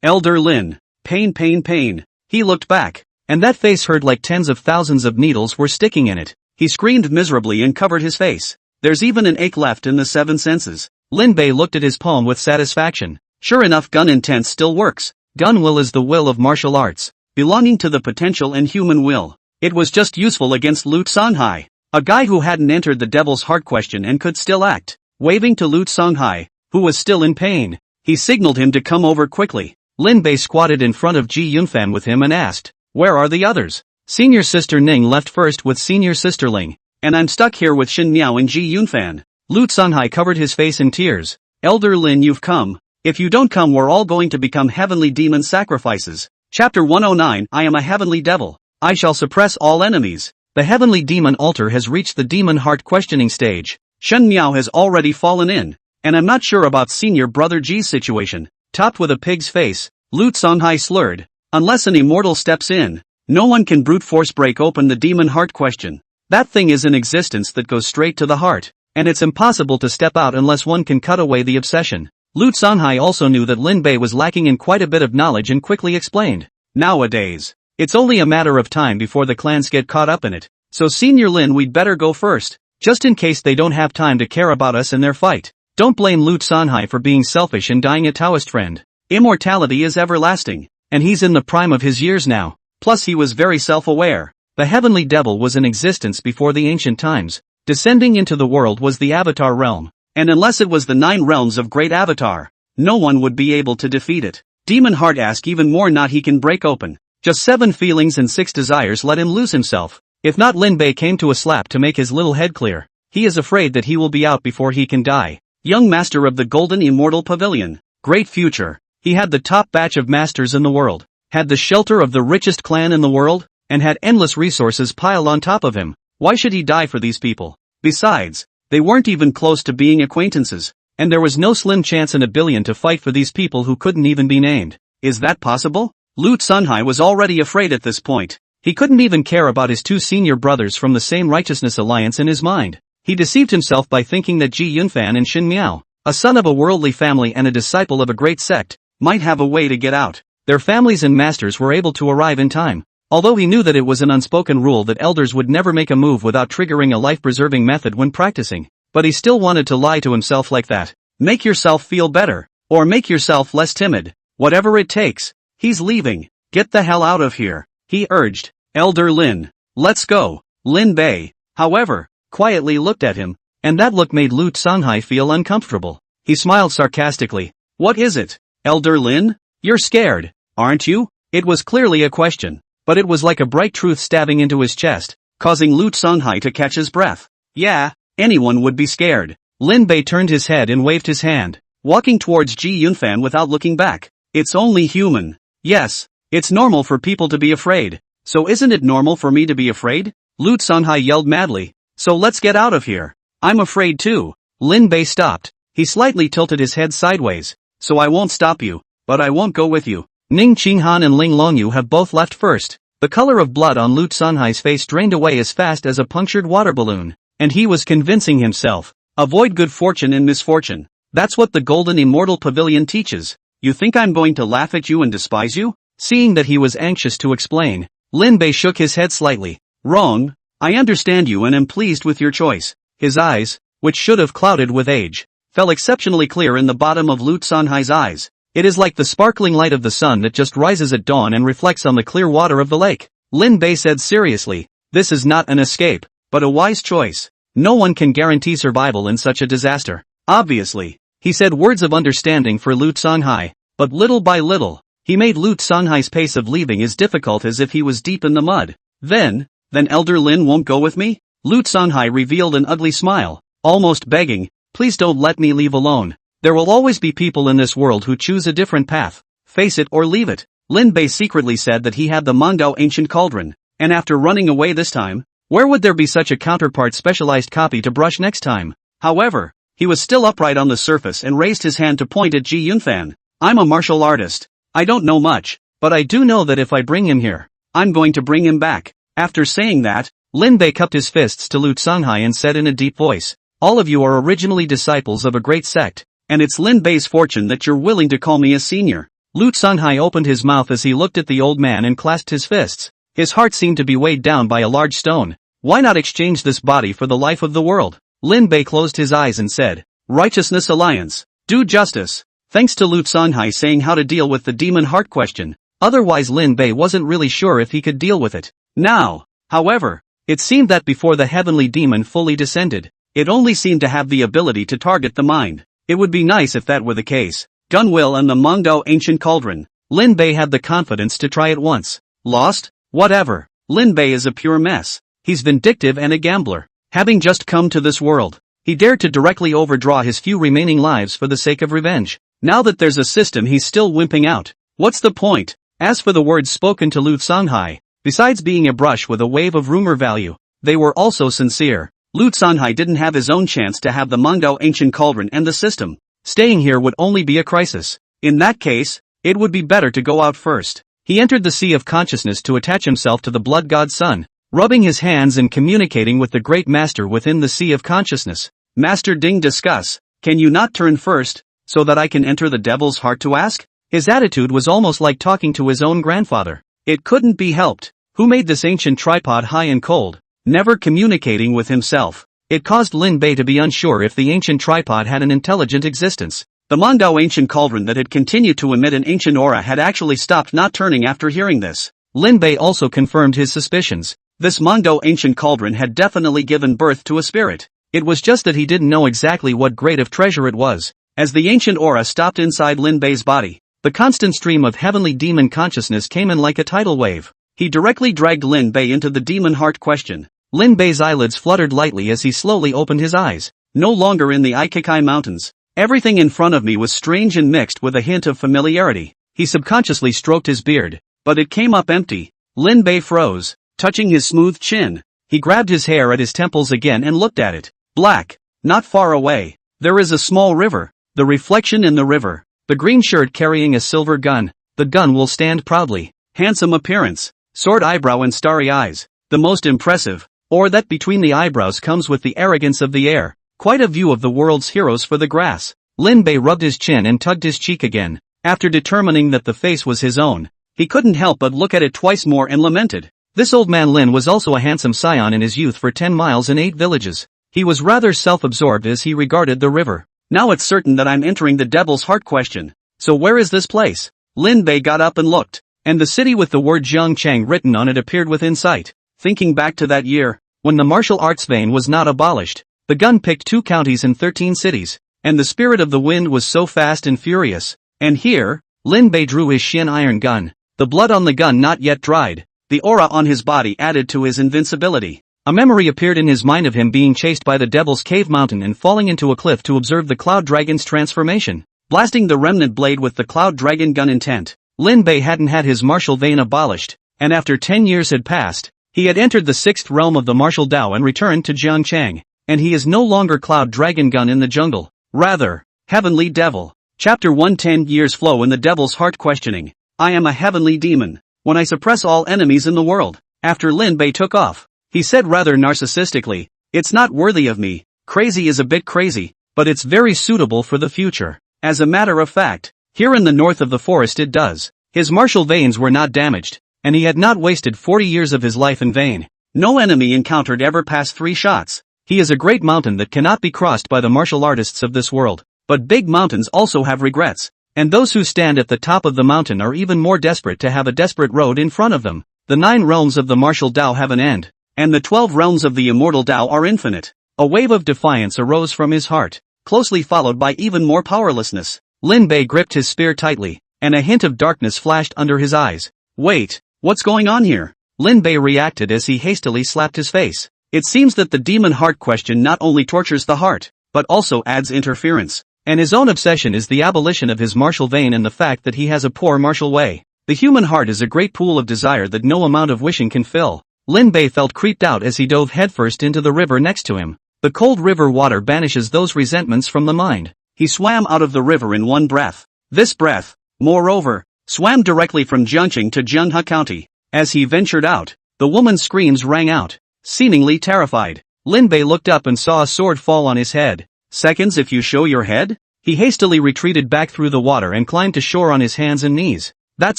Elder Lin. Pain pain pain. He looked back, and that face hurt like tens of thousands of needles were sticking in it. He screamed miserably and covered his face. There's even an ache left in the 7 senses. Lin Bei looked at his palm with satisfaction. Sure enough, gun intent still works. Gun will is the will of martial arts, belonging to the potential and human will. It was just useful against Lu Sanhai, a guy who hadn't entered the Devil's Heart question and could still act. Waving to Lu Sanhai, who was still in pain, he signaled him to come over quickly. Lin Bei squatted in front of Ji Yunfan with him and asked, "Where are the others?" Senior Sister Ning left first with Senior Sister Ling, and I'm stuck here with Shen Miao and Ji Yunfan. Lu Sanhai covered his face in tears. Elder Lin, you've come. If you don't come, we're all going to become heavenly demon sacrifices. Chapter 109. I am a heavenly devil. I shall suppress all enemies. The heavenly demon altar has reached the demon heart questioning stage. Shen Miao has already fallen in, and I'm not sure about senior brother Ji's situation. Topped with a pig's face, Lu Sanhai slurred. Unless an immortal steps in, no one can brute force break open the demon heart question. That thing is an existence that goes straight to the heart, and it's impossible to step out unless one can cut away the obsession. Lu Sanhai also knew that Lin Bei was lacking in quite a bit of knowledge and quickly explained. Nowadays, it's only a matter of time before the clans get caught up in it. So Senior Lin, we'd better go first, just in case they don't have time to care about us in their fight. Don't blame Lu Sanhai for being selfish and dying a Taoist friend. Immortality is everlasting, and he's in the prime of his years now. Plus he was very self-aware. The heavenly devil was in existence before the ancient times. Descending into the world was the Avatar realm, and unless it was the 9 realms of Great Avatar, no one would be able to defeat it. Demon Heart ask even more not he can break open. Just 7 feelings and 6 desires let him lose himself. If not, Lin Bei came to a slap to make his little head clear. He is afraid that he will be out before he can die. Young master of the Golden Immortal Pavilion. Great future. He had the top batch of masters in the world, had the shelter of the richest clan in the world, and had endless resources piled on top of him. Why should he die for these people? Besides, they weren't even close to being acquaintances, and there was no slim chance in a billion to fight for these people who couldn't even be named. Is that possible? Lu Sunhai was already afraid at this point. He couldn't even care about his two senior brothers from the same righteousness alliance in his mind. He deceived himself by thinking that Ji Yunfan and Shin Miao, a son of a worldly family and a disciple of a great sect, might have a way to get out. Their families and masters were able to arrive in time. Although he knew that it was an unspoken rule that elders would never make a move without triggering a life-preserving method when practicing, but he still wanted to lie to himself like that. Make yourself feel better, or make yourself less timid. Whatever it takes. He's leaving. Get the hell out of here, he urged. Elder Lin. Let's go. Lin Bei, however, quietly looked at him, and that look made Lu Songhai feel uncomfortable. He smiled sarcastically. What is it, Elder Lin? You're scared, aren't you? It was clearly a question, but it was like a bright truth stabbing into his chest, causing Lu Songhai to catch his breath. Yeah, anyone would be scared. Lin Bei turned his head and waved his hand, walking towards Ji Yunfan without looking back. It's only human. Yes, it's normal for people to be afraid. So isn't it normal for me to be afraid? Lu Songhai yelled madly. So let's get out of here. I'm afraid too. Lin Bei stopped. He slightly tilted his head sideways. So I won't stop you, but I won't go with you. Ning Qinghan and Ling Longyu have both left first. The color of blood on Lu Songhai's face drained away as fast as a punctured water balloon, and he was convincing himself. Avoid good fortune and misfortune. That's what the Golden Immortal Pavilion teaches. You think I'm going to laugh at you and despise you? Seeing that he was anxious to explain, Lin Bei shook his head slightly. Wrong. I understand you and am pleased with your choice. His eyes, which should have clouded with age, fell exceptionally clear in the bottom of Lu Songhai's eyes. It is like the sparkling light of the sun that just rises at dawn and reflects on the clear water of the lake. Lin Bei said seriously, this is not an escape, but a wise choice. No one can guarantee survival in such a disaster. Obviously, he said words of understanding for Lu Songhai, but little by little, he made Lu Songhai's pace of leaving as difficult as if he was deep in the mud. Then Elder Lin won't go with me? Lu Songhai revealed an ugly smile, almost begging, please don't let me leave alone. There will always be people in this world who choose a different path. Face it or leave it. Lin Bei secretly said that he had the Manga ancient cauldron, and after running away this time, where would there be such a counterpart specialized copy to brush next time? However, he was still upright on the surface and raised his hand to point at Ji Yunfan. I'm a martial artist. I don't know much, but I do know that if I bring him here, I'm going to bring him back. After saying that, Lin Bei cupped his fists to Lu Songhai and said in a deep voice, all of you are originally disciples of a great sect, and it's Lin Bei's fortune that you're willing to call me a senior. Lu Songhai opened his mouth as he looked at the old man and clasped his fists. His heart seemed to be weighed down by a large stone. Why not exchange this body for the life of the world? Lin Bei closed his eyes and said, Righteousness Alliance, do justice. Thanks to Lu Songhai saying how to deal with the demon heart question. Otherwise Lin Bei wasn't really sure if he could deal with it. Now, however, it seemed that before the heavenly demon fully descended, it only seemed to have the ability to target the mind. It would be nice if that were the case. Gunwill and the Manga ancient cauldron. Lin Bei had the confidence to try it once. Lost? Whatever. Lin Bei is a pure mess. He's vindictive and a gambler. Having just come to this world, he dared to directly overdraw his few remaining lives for the sake of revenge. Now that there's a system he's still wimping out. What's the point? As for the words spoken to Lu Songhai, besides being a brush with a wave of rumor value, they were also sincere. Lu Songhai didn't have his own chance to have the Manga ancient cauldron and the system. Staying here would only be a crisis. In that case, it would be better to go out first. He entered the sea of consciousness to attach himself to the blood god sun, rubbing his hands and communicating with the great master within the sea of consciousness. Master Ding, discuss. Can you not turn first, so that I can enter the devil's heart to ask? His attitude was almost like talking to his own grandfather. It couldn't be helped. Who made this ancient tripod high and cold, never communicating with himself? It caused Lin Bei to be unsure if the ancient tripod had an intelligent existence. The Manga ancient cauldron that had continued to emit an ancient aura had actually stopped not turning after hearing this. Lin Bei also confirmed his suspicions. This Manga ancient cauldron had definitely given birth to a spirit. It was just that he didn't know exactly what grade of treasure it was. As the ancient aura stopped inside Lin Bei's body, the constant stream of heavenly demon consciousness came in like a tidal wave. He directly dragged Lin Bei into the demon heart question. Lin Bei's eyelids fluttered lightly as he slowly opened his eyes. No longer in the Ikikai Mountains. Everything in front of me was strange and mixed with a hint of familiarity. He subconsciously stroked his beard, but it came up empty. Lin Bei froze, touching his smooth chin. He grabbed his hair at his temples again and looked at it. Black. Not far away. There is a small river. The reflection in the river. The green shirt carrying a silver gun. The gun will stand proudly. Handsome appearance. Sword eyebrow and starry eyes. The most impressive. Or that between the eyebrows comes with the arrogance of the air. Quite a view of the world's heroes for the grass. Lin Bei rubbed his chin and tugged his cheek again. After determining that the face was his own, he couldn't help but look at it twice more and lamented. This old man Lin was also a handsome scion in his youth for 10 miles and 8 villages. He was rather self-absorbed as he regarded the river. Now it's certain that I'm entering the Devil's Heart question. So where is this place? Lin Bei got up and looked, and the city with the word Zhangchang written on it appeared within sight. Thinking back to that year, when the martial arts vein was not abolished, the gun picked 2 counties and 13 cities, and the spirit of the wind was so fast and furious. And here, Lin Bei drew his Shin iron gun, the blood on the gun not yet dried, the aura on his body added to his invincibility. A memory appeared in his mind of him being chased by the Devil's Cave Mountain and falling into a cliff to observe the Cloud Dragon's transformation. Blasting the remnant blade with the Cloud Dragon gun intent, Lin Bei hadn't had his martial vein abolished, and after 10 years had passed, he had entered the 6th realm of the martial Dao and returned to Jiangchang, and he is no longer Cloud Dragon gun in the jungle, rather, Heavenly Devil. Chapter 110 Years flow in the Devil's Heart questioning. I am a heavenly demon. When I suppress all enemies in the world. After Lin Bei took off, he said rather narcissistically, it's not worthy of me. Crazy is a bit crazy, but it's very suitable for the future. As a matter of fact, here in the north of the forest it does. His martial veins were not damaged, and he had not wasted 40 years of his life in vain. No enemy encountered ever passed 3 shots. He is a great mountain that cannot be crossed by the martial artists of this world. But big mountains also have regrets, and those who stand at the top of the mountain are even more desperate to have a desperate road in front of them. The 9 realms of the martial Dao have an end, and the 12 realms of the immortal Dao are infinite. A wave of defiance arose from his heart, closely followed by even more powerlessness. Lin Bei gripped his spear tightly, and a hint of darkness flashed under his eyes. Wait, what's going on here? Lin Bei reacted as he hastily slapped his face. It seems that the demon heart question not only tortures the heart, but also adds interference. And his own obsession is the abolition of his martial vein and the fact that he has a poor martial way. The human heart is a great pool of desire that no amount of wishing can fill. Lin Bei felt creeped out as he dove headfirst into the river next to him. The cold river water banishes those resentments from the mind. He swam out of the river in one breath. This breath, moreover, swam directly from Jiangcheng to Zhenghe County. As he ventured out, the woman's screams rang out. Seemingly terrified, Lin Bei looked up and saw a sword fall on his head. Seconds if you show your head? He hastily retreated back through the water and climbed to shore on his hands and knees. That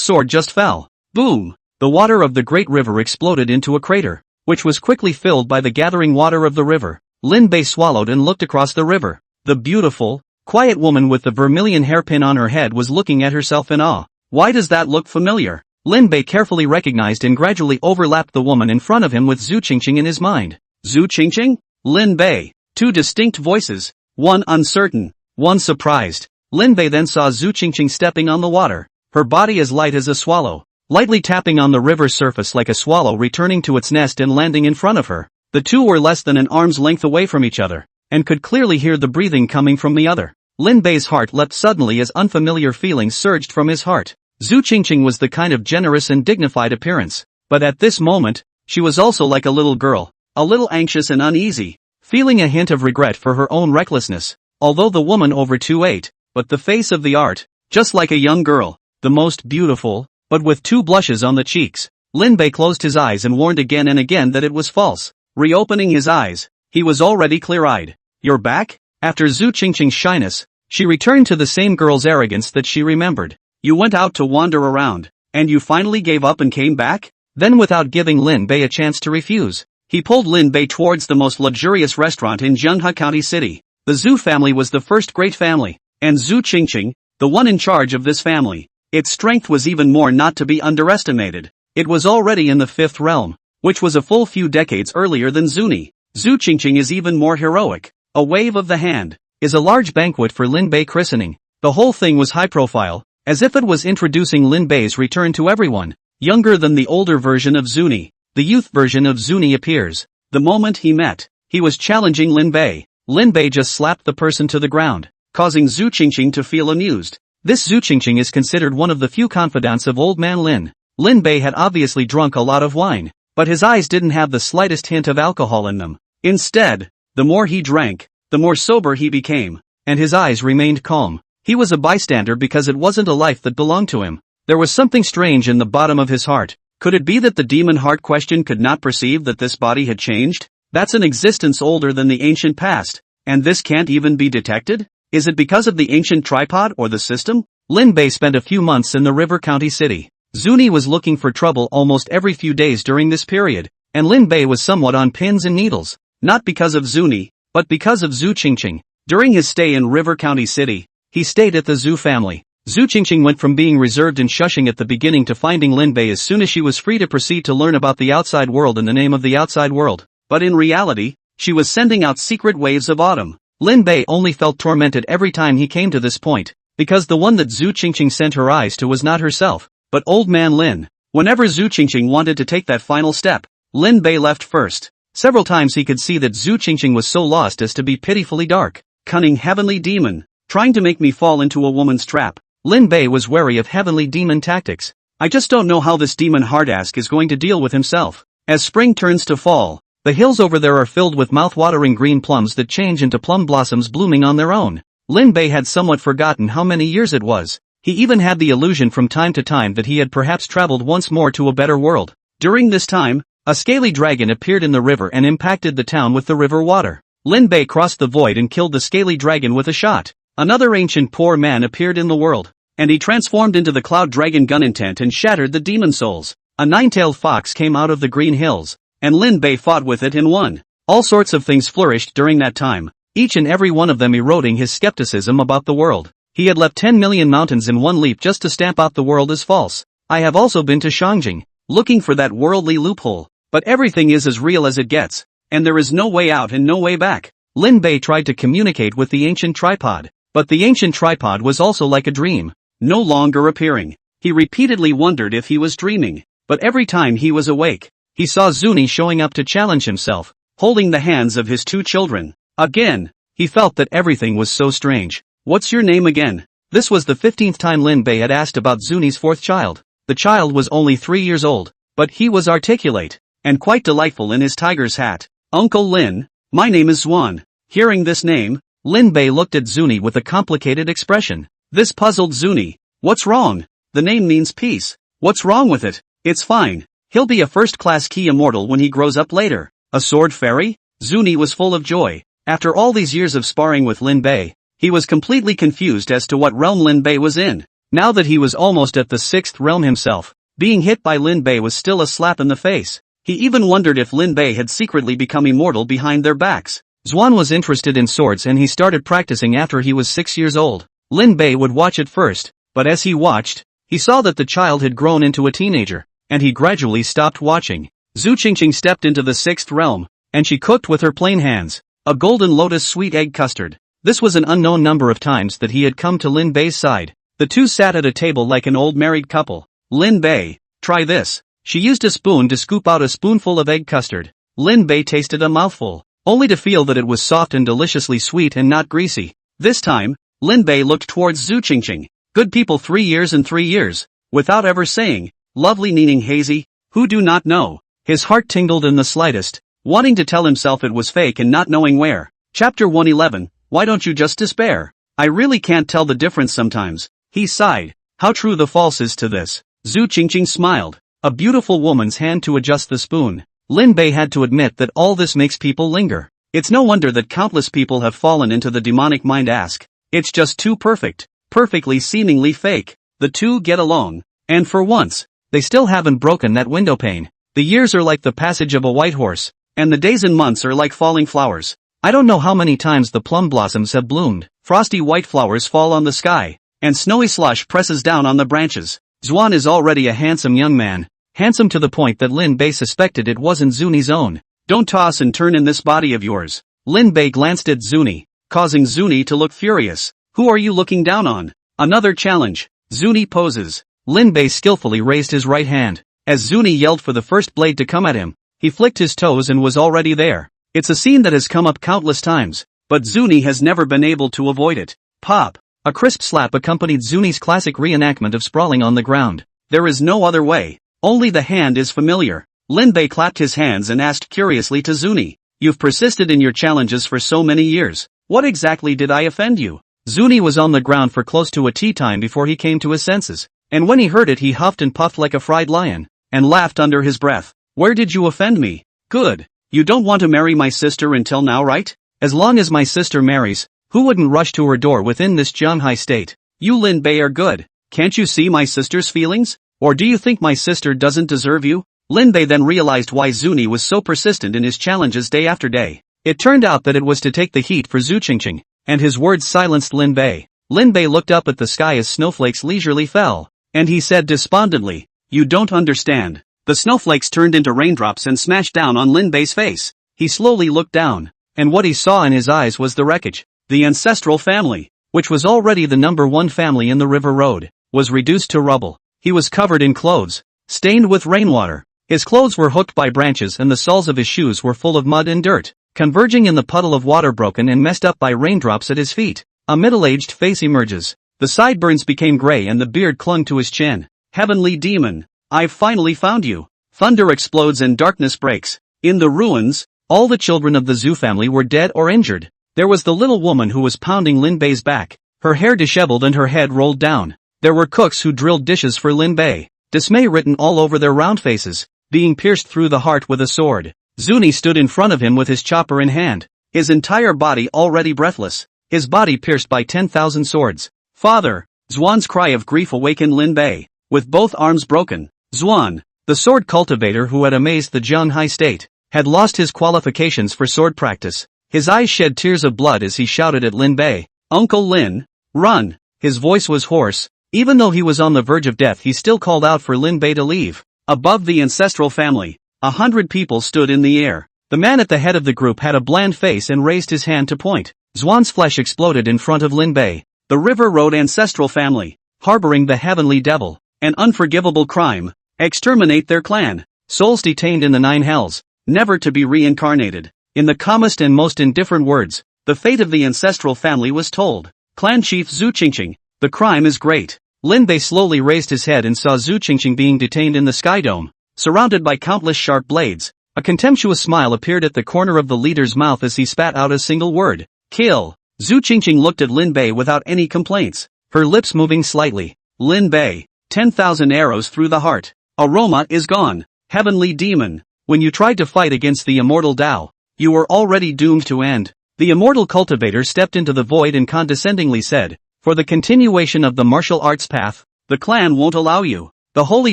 sword just fell. Boom! The water of the great river exploded into a crater, which was quickly filled by the gathering water of the river. Lin Bei swallowed and looked across the river. The beautiful, quiet woman with the vermilion hairpin on her head was looking at herself in awe. Why does that look familiar? Lin Bei carefully recognized and gradually overlapped the woman in front of him with Zhu Qingqing in his mind. Zhu Qingqing? Lin Bei. 2 distinct voices. One uncertain, one surprised. Lin Bei then saw Zhu Qingqing stepping on the water, her body as light as a swallow, lightly tapping on the river's surface like a swallow returning to its nest and landing in front of her. The two were less than an arm's length away from each other, and could clearly hear the breathing coming from the other. Lin Bei's heart leapt suddenly as unfamiliar feelings surged from his heart. Zhu Qingqing was the kind of generous and dignified appearance, but at this moment, she was also like a little girl, a little anxious and uneasy, feeling a hint of regret for her own recklessness. Although the woman over 2'8", but the face of the art, just like a young girl, the most beautiful, but with 2 blushes on the cheeks. Lin Bei closed his eyes and warned again and again that it was false. Reopening his eyes, he was already clear-eyed. You're back? After Zhu Qingqing's shyness, she returned to the same girl's arrogance that she remembered. You went out to wander around, and you finally gave up and came back? Then without giving Lin Bei a chance to refuse, he pulled Lin Bei towards the most luxurious restaurant in Zhenghe County City. The Zhu family was the first great family, and Zhu Qingqing, the one in charge of this family. Its strength was even more not to be underestimated. It was already in the 5th realm, which was a full few decades earlier than Zuni. Zhu Qingqing is even more heroic. A wave of the hand is a large banquet for Lin Bei christening. The whole thing was high profile, as if it was introducing Lin Bei's return to everyone. Younger than the older version of Zuni, the youth version of Zuni appears. The moment he met, he was challenging Lin Bei. Lin Bei just slapped the person to the ground, causing Zhu Qingqing to feel amused. This Zhu Qingqing is considered one of the few confidants of old man Lin. Lin Bei had obviously drunk a lot of wine, but his eyes didn't have the slightest hint of alcohol in them. Instead, the more he drank, the more sober he became, and his eyes remained calm. He was a bystander because it wasn't a life that belonged to him. There was something strange in the bottom of his heart. Could it be that the demon heart question could not perceive that this body had changed? That's an existence older than the ancient past, and this can't even be detected? Is it because of the ancient tripod or the system? Lin Bei spent a few months in the River County city. Zuni was looking for trouble almost every few days during this period, and Lin Bei was somewhat on pins and needles, not because of Zuni, but because of Zhu Qingqing. During his stay in River County City, he stayed at the Zhu family. Zhu Qingqing went from being reserved and shushing at the beginning to finding Lin Bei as soon as she was free to proceed to learn about the outside world in the name of the outside world. But in reality, she was sending out secret waves of autumn. Lin Bei only felt tormented every time he came to this point, because the one that Zhu Qingqing sent her eyes to was not herself, but old man Lin. Whenever Zhu Qingqing wanted to take that final step, Lin Bei left first. Several times he could see that Zhu Qingqing was so lost as to be pitifully dark. Cunning heavenly demon, trying to make me fall into a woman's trap. Lin Bei was wary of heavenly demon tactics. I just don't know how this demon hardask is going to deal with himself. As spring turns to fall, the hills over there are filled with mouth-watering green plums that change into plum blossoms blooming on their own. Lin Bei had somewhat forgotten how many years it was. He even had the illusion from time to time that he had perhaps traveled once more to a better world. During this time, a scaly dragon appeared in the river and impacted the town with the river water. Lin Bei crossed the void and killed the scaly dragon with a shot. Another ancient poor man appeared in the world, and he transformed into the cloud dragon gun intent and shattered the demon souls. A nine-tailed fox came out of the green hills, and Lin Bei fought with it and won. All sorts of things flourished during that time, each and every one of them eroding his skepticism about the world. He had leapt 10 million mountains in one leap just to stamp out the world as false. I have also been to Shangjing, looking for that worldly loophole, but everything is as real as it gets, and there is no way out and no way back. Lin Bei tried to communicate with the ancient tripod, but the ancient tripod was also like a dream, no longer appearing. He repeatedly wondered if he was dreaming, but every time he was awake, he saw Zuni showing up to challenge himself, holding the hands of his two children. Again, he felt that everything was so strange. What's your name again? This was the 15th time Lin Bei had asked about Zuni's fourth child. The child was only 3 years old, but he was articulate, and quite delightful in his tiger's hat. Uncle Lin, my name is Zuan. Hearing this name, Lin Bei looked at Zuni with a complicated expression. This puzzled Zuni. What's wrong? The name means peace. What's wrong with it? It's fine. He'll be a first-class key immortal when he grows up later. A sword fairy? Zuni was full of joy. After all these years of sparring with Lin Bei, he was completely confused as to what realm Lin Bei was in. Now that he was almost at the 6th realm himself, being hit by Lin Bei was still a slap in the face. He even wondered if Lin Bei had secretly become immortal behind their backs. Zuan was interested in swords and he started practicing after he was 6 years old. Lin Bei would watch at first, but as he watched, he saw that the child had grown into a teenager, and he gradually stopped watching. Zhu Qingqing stepped into the 6th realm, and she cooked with her plain hands a golden lotus sweet egg custard. This was an unknown number of times that he had come to Lin Bei's side. The two sat at a table like an old married couple. Lin Bei, try this. She used a spoon to scoop out a spoonful of egg custard. Lin Bei tasted a mouthful, only to feel that it was soft and deliciously sweet and not greasy. This time, Lin Bei looked towards Zhu Qingqing. Good people 3 years and 3 years, without ever saying, lovely meaning hazy, who do not know. His heart tingled in the slightest, wanting to tell himself it was fake and not knowing where. Chapter 111, Why don't you just despair? I really can't tell the difference sometimes. He sighed. How true the false is to this. Zhu Qingqing smiled. A beautiful woman's hand to adjust the spoon. Lin Bei had to admit that all this makes people linger. It's no wonder that countless people have fallen into the demonic mind ask. It's just too perfect. Perfectly seemingly fake. The two get along. And for once, they still haven't broken that window pane. The years are like the passage of a white horse, and the days and months are like falling flowers. I don't know how many times the plum blossoms have bloomed. Frosty white flowers fall on the sky, and snowy slush presses down on the branches. Zuan is already a handsome young man. Handsome to the point that Lin Bei suspected it wasn't Zuni's own. Don't toss and turn in this body of yours. Lin Bei glanced at Zuni, causing Zuni to look furious. Who are you looking down on? Another challenge. Zuni poses. Lin Bei skillfully raised his right hand. As Zuni yelled for the first blade to come at him, he flicked his toes and was already there. It's a scene that has come up countless times, but Zuni has never been able to avoid it. Pop! A crisp slap accompanied Zuni's classic reenactment of sprawling on the ground. There is no other way. Only the hand is familiar. Lin Bei clapped his hands and asked curiously to Zuni. You've persisted in your challenges for so many years. What exactly did I offend you? Zuni was on the ground for close to a tea time before he came to his senses, and when he heard it he huffed and puffed like a fried lion, and laughed under his breath. Where did you offend me? Good. You don't want to marry my sister until now, right? As long as my sister marries, who wouldn't rush to her door within this Jianghai state? You Lin Bei are good. Can't you see my sister's feelings? Or do you think my sister doesn't deserve you? Lin Bei then realized why Zuni was so persistent in his challenges day after day. It turned out that it was to take the heat for Zhu Qingqing, and his words silenced Lin Bei. Lin Bei looked up at the sky as snowflakes leisurely fell, and he said despondently, "You don't understand." The snowflakes turned into raindrops and smashed down on Lin Bei's face. He slowly looked down, and what he saw in his eyes was the wreckage. The ancestral family, which was already the #1 family in the river road, was reduced to rubble. He was covered in clothes, stained with rainwater. His clothes were hooked by branches and the soles of his shoes were full of mud and dirt, converging in the puddle of water broken and messed up by raindrops at his feet. A middle-aged face emerges. The sideburns became gray and the beard clung to his chin. Heavenly demon, I've finally found you. Thunder explodes and darkness breaks. In the ruins, all the children of the Zhu family were dead or injured. There was the little woman who was pounding Lin Bei's back, her hair disheveled and her head rolled down. There were cooks who drilled dishes for Lin Bei, dismay written all over their round faces, being pierced through the heart with a sword. Zuni stood in front of him with his chopper in hand, his entire body already breathless, his body pierced by 10,000 swords. Father! Zhuan's cry of grief awakened Lin Bei, with both arms broken. Zhuan, the sword cultivator who had amazed the Jianghai state, had lost his qualifications for sword practice. His eyes shed tears of blood as he shouted at Lin Bei, "Uncle Lin, run!" His voice was hoarse. Even though he was on the verge of death he still called out for Lin Bei to leave. Above the ancestral family, 100 people stood in the air. The man at the head of the group had a bland face and raised his hand to point. Zhuan's flesh exploded in front of Lin Bei. The River Road ancestral family, harboring the heavenly devil, an unforgivable crime. Exterminate their clan. Souls detained in the 9 hells, never to be reincarnated. In the calmest and most indifferent words, the fate of the ancestral family was told. Clan Chief Zhu Qingqing, the crime is great. Lin Bei slowly raised his head and saw Zhu Qingqing being detained in the sky dome, surrounded by countless sharp blades. A contemptuous smile appeared at the corner of the leader's mouth as he spat out a single word. Kill. Zhu Qingqing looked at Lin Bei without any complaints, her lips moving slightly. Lin Bei, 10,000 arrows through the heart. Aroma is gone. Heavenly demon, when you tried to fight against the immortal Tao, you were already doomed to end. The immortal cultivator stepped into the void and condescendingly said, for the continuation of the martial arts path, the clan won't allow you. The holy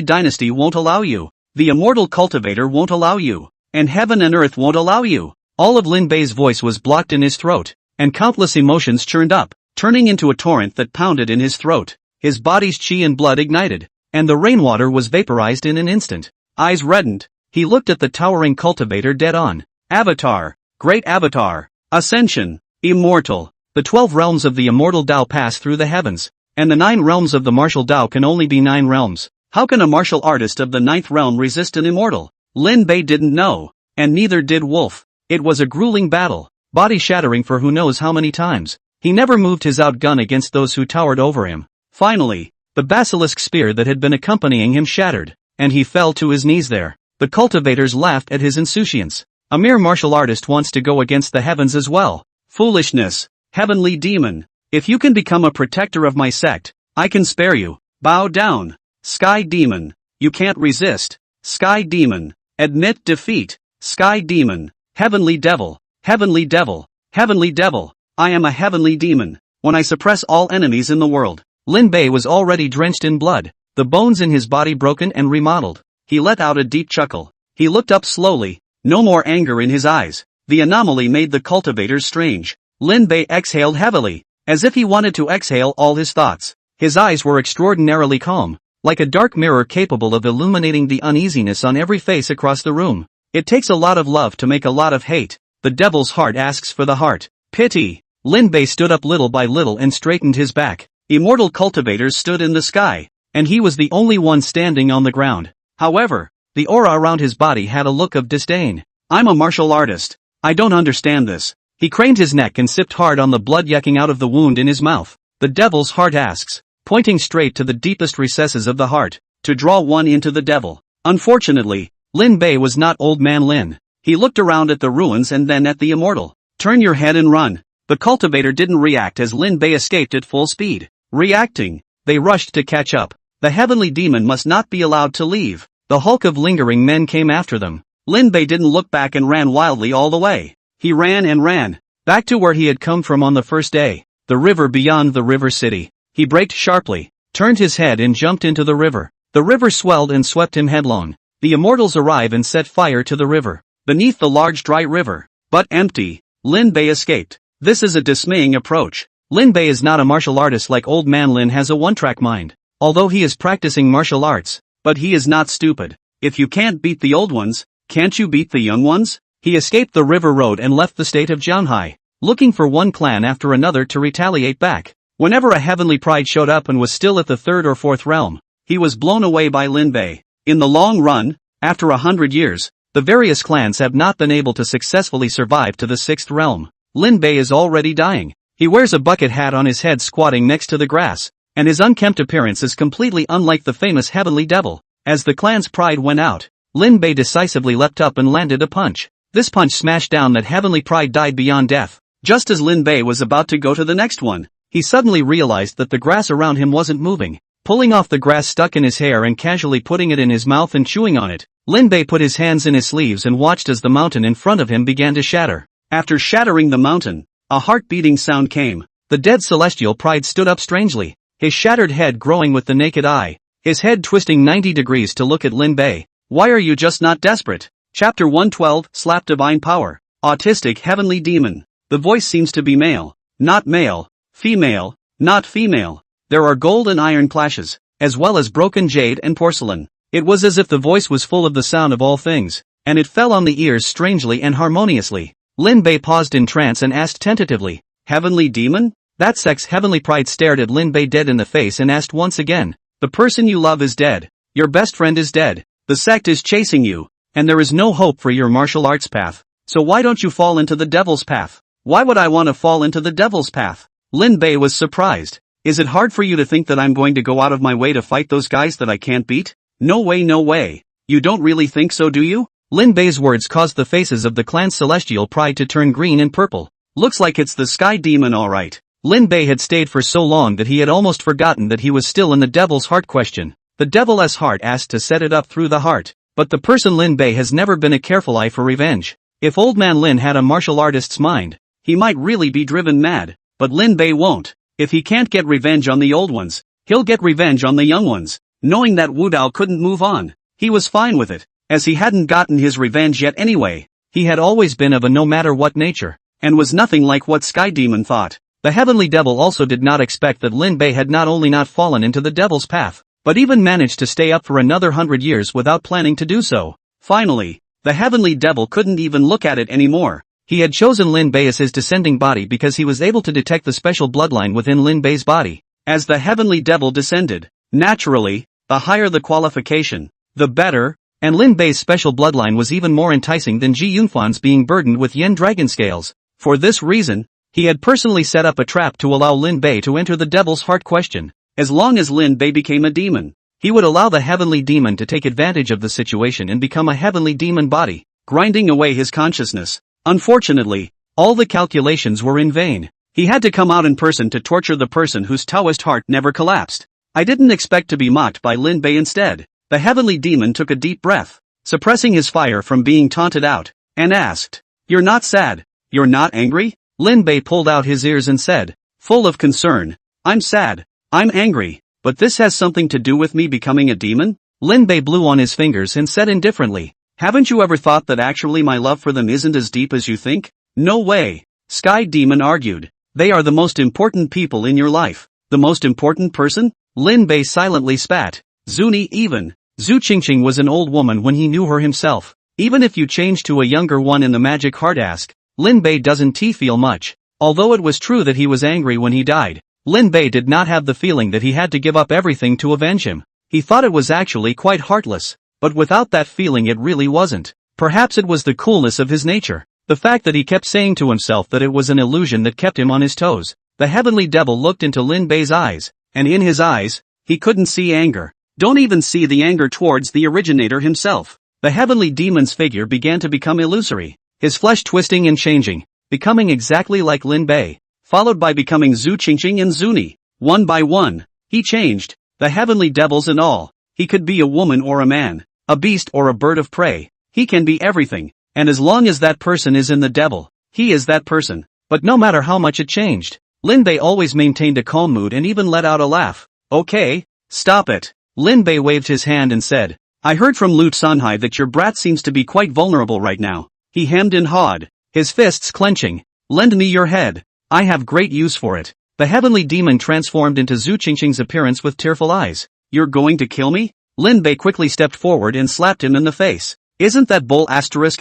dynasty won't allow you. The immortal cultivator won't allow you. And heaven and earth won't allow you. All of Lin Bei's voice was blocked in his throat, and countless emotions churned up, turning into a torrent that pounded in his throat. His body's chi and blood ignited, and the rainwater was vaporized in an instant. Eyes reddened, he looked at the towering cultivator dead on. Avatar, great avatar, ascension, immortal. The 12 realms of the immortal Tao pass through the heavens, and the 9 realms of the martial Tao can only be 9 realms. How can a martial artist of the 9th realm resist an immortal? Lin Bei didn't know, and neither did Wolf. It was a grueling battle, body-shattering for who knows how many times. He never moved his outgun against those who towered over him. Finally, the basilisk spear that had been accompanying him shattered, and he fell to his knees there. The cultivators laughed at his insouciance. A mere martial artist wants to go against the heavens as well. Foolishness, heavenly demon. If you can become a protector of my sect, I can spare you. Bow down. Sky demon, you can't resist. Sky demon, admit defeat. Sky demon, heavenly devil, heavenly devil, heavenly devil. I am a heavenly demon. When I suppress all enemies in the world. Lin Bei was already drenched in blood, the bones in his body broken and remodeled. He let out a deep chuckle. He looked up slowly, no more anger in his eyes. The anomaly made the cultivators strange. Lin Bei exhaled heavily, as if he wanted to exhale all his thoughts. His eyes were extraordinarily calm, like a dark mirror capable of illuminating the uneasiness on every face across the room. It takes a lot of love to make a lot of hate. The devil's heart asks for the heart. Pity. Lin Bei stood up little by little and straightened his back. Immortal cultivators stood in the sky, and he was the only one standing on the ground. However, the aura around his body had a look of disdain. I'm a martial artist. I don't understand this. He craned his neck and sipped hard on the blood yucking out of the wound in his mouth. The devil's heart asks, pointing straight to the deepest recesses of the heart, to draw one into the devil. Unfortunately, Lin Bei was not Old Man Lin. He looked around at the ruins and then at the immortal. Turn your head and run. The cultivator didn't react as Lin Bei escaped at full speed. Reacting, they rushed to catch up. The heavenly demon must not be allowed to leave. The hulk of lingering men came after them. Lin Bei didn't look back and ran wildly all the way. He ran and ran, back to where he had come from on the first day, the river beyond the river city. He braked sharply, turned his head and jumped into the river. The river swelled and swept him headlong. The immortals arrive and set fire to the river. Beneath the large dry river, but empty, Lin Bei escaped. This is a dismaying approach. Lin Bei is not a martial artist like Old Man Lin has a one-track mind. Although he is practicing martial arts, but he is not stupid. If you can't beat the old ones, can't you beat the young ones? He escaped the river road and left the state of Jianhai, looking for one clan after another to retaliate back. Whenever a heavenly pride showed up and was still at the third or fourth realm, he was blown away by Lin Bei. In the long run, after 100 years, the various clans have not been able to successfully survive to the sixth realm. Lin Bei is already dying. He wears a bucket hat on his head squatting next to the grass, and his unkempt appearance is completely unlike the famous heavenly devil. As the clan's pride went out, Lin Bei decisively leapt up and landed a punch. This punch smashed down that heavenly pride died beyond death. Just as Lin Bei was about to go to the next one, he suddenly realized that the grass around him wasn't moving. Pulling off the grass stuck in his hair and casually putting it in his mouth and chewing on it, Lin Bei put his hands in his sleeves and watched as the mountain in front of him began to shatter. After shattering the mountain, a heart-beating sound came. The dead celestial pride stood up strangely, his shattered head growing with the naked eye, his head twisting 90 degrees to look at Lin Bei. Why are you just not desperate? Chapter 112, Slap Divine Power. Autistic Heavenly Demon. The voice seems to be male, not male, female, not female. There are gold and iron clashes, as well as broken jade and porcelain. It was as if the voice was full of the sound of all things, and it fell on the ears strangely and harmoniously. Lin Bei paused in trance and asked tentatively, Heavenly Demon? That sect's heavenly pride stared at Lin Bei dead in the face and asked once again, the person you love is dead. Your best friend is dead. The sect is chasing you, and there is no hope for your martial arts path. So why don't you fall into the devil's path? Why would I want to fall into the devil's path? Lin Bei was surprised. Is it hard for you to think that I'm going to go out of my way to fight those guys that I can't beat? No way, no way. You don't really think so, do you? Lin Bei's words caused the faces of the clan's celestial pride to turn green and purple. Looks like it's the sky demon alright. Lin Bei had stayed for so long that he had almost forgotten that he was still in the devil's heart question. The devil's heart asked to set it up through the heart. But the person Lin Bei has never been a careful eye for revenge. If Old Man Lin had a martial artist's mind, he might really be driven mad. But Lin Bei won't. If he can't get revenge on the old ones, he'll get revenge on the young ones. Knowing that Wu Dao couldn't move on, he was fine with it, as he hadn't gotten his revenge yet anyway. He had always been of a no-matter-what nature, and was nothing like what Sky Demon thought. The Heavenly Devil also did not expect that Lin Bei had not only not fallen into the devil's path, but even managed to stay up for another 100 years without planning to do so. Finally, the Heavenly Devil couldn't even look at it anymore. He had chosen Lin Bei as his descending body because he was able to detect the special bloodline within Lin Bei's body. As the Heavenly Devil descended, naturally, the higher the qualification, the better, and Lin Bei's special bloodline was even more enticing than Ji Yunfan's being burdened with yen dragon scales. For this reason, he had personally set up a trap to allow Lin Bei to enter the devil's heart question. As long as Lin Bei became a demon, he would allow the heavenly demon to take advantage of the situation and become a heavenly demon body, grinding away his consciousness. Unfortunately, all the calculations were in vain. He had to come out in person to torture the person whose Taoist heart never collapsed. I didn't expect to be mocked by Lin Bei instead. The heavenly demon took a deep breath, suppressing his fire from being taunted out, and asked, You're not sad? You're not angry? Lin Bei pulled out his ears and said, full of concern, I'm sad, I'm angry, but this has something to do with me becoming a demon? Lin Bei blew on his fingers and said indifferently, Haven't you ever thought that actually my love for them isn't as deep as you think? No way. Sky Demon argued. They are the most important people in your life. The most important person? Lin Bei silently spat. Zuni even. Zhu Qingqing was an old woman when he knew her himself. Even if you change to a younger one in the magic heart ask, Lin Bei doesn't feel much. Although it was true that he was angry when he died, Lin Bei did not have the feeling that he had to give up everything to avenge him. He thought it was actually quite heartless. But without that feeling it really wasn't. Perhaps it was the coolness of his nature. The fact that he kept saying to himself that it was an illusion that kept him on his toes. The heavenly devil looked into Lin Bei's eyes, and in his eyes, he couldn't see anger. Don't even see the anger towards the originator himself. The heavenly demon's figure began to become illusory, his flesh twisting and changing, becoming exactly like Lin Bei, followed by becoming Zhu Qingqing and Zuni. One by one, he changed, the heavenly devils and all. He could be a woman or a man, a beast or a bird of prey. He can be everything, and as long as that person is in the devil, he is that person. But no matter how much it changed, Lin Bei always maintained a calm mood and even let out a laugh. Okay, stop it. Lin Bei waved his hand and said, I heard from Lu Sanhai that your brat seems to be quite vulnerable right now. He hemmed and hawed, his fists clenching. Lend me your head. I have great use for it. The heavenly demon transformed into Zhu Qingqing's appearance with tearful eyes. You're going to kill me? Lin Bei quickly stepped forward and slapped him in the face. Isn't that bull asterisk?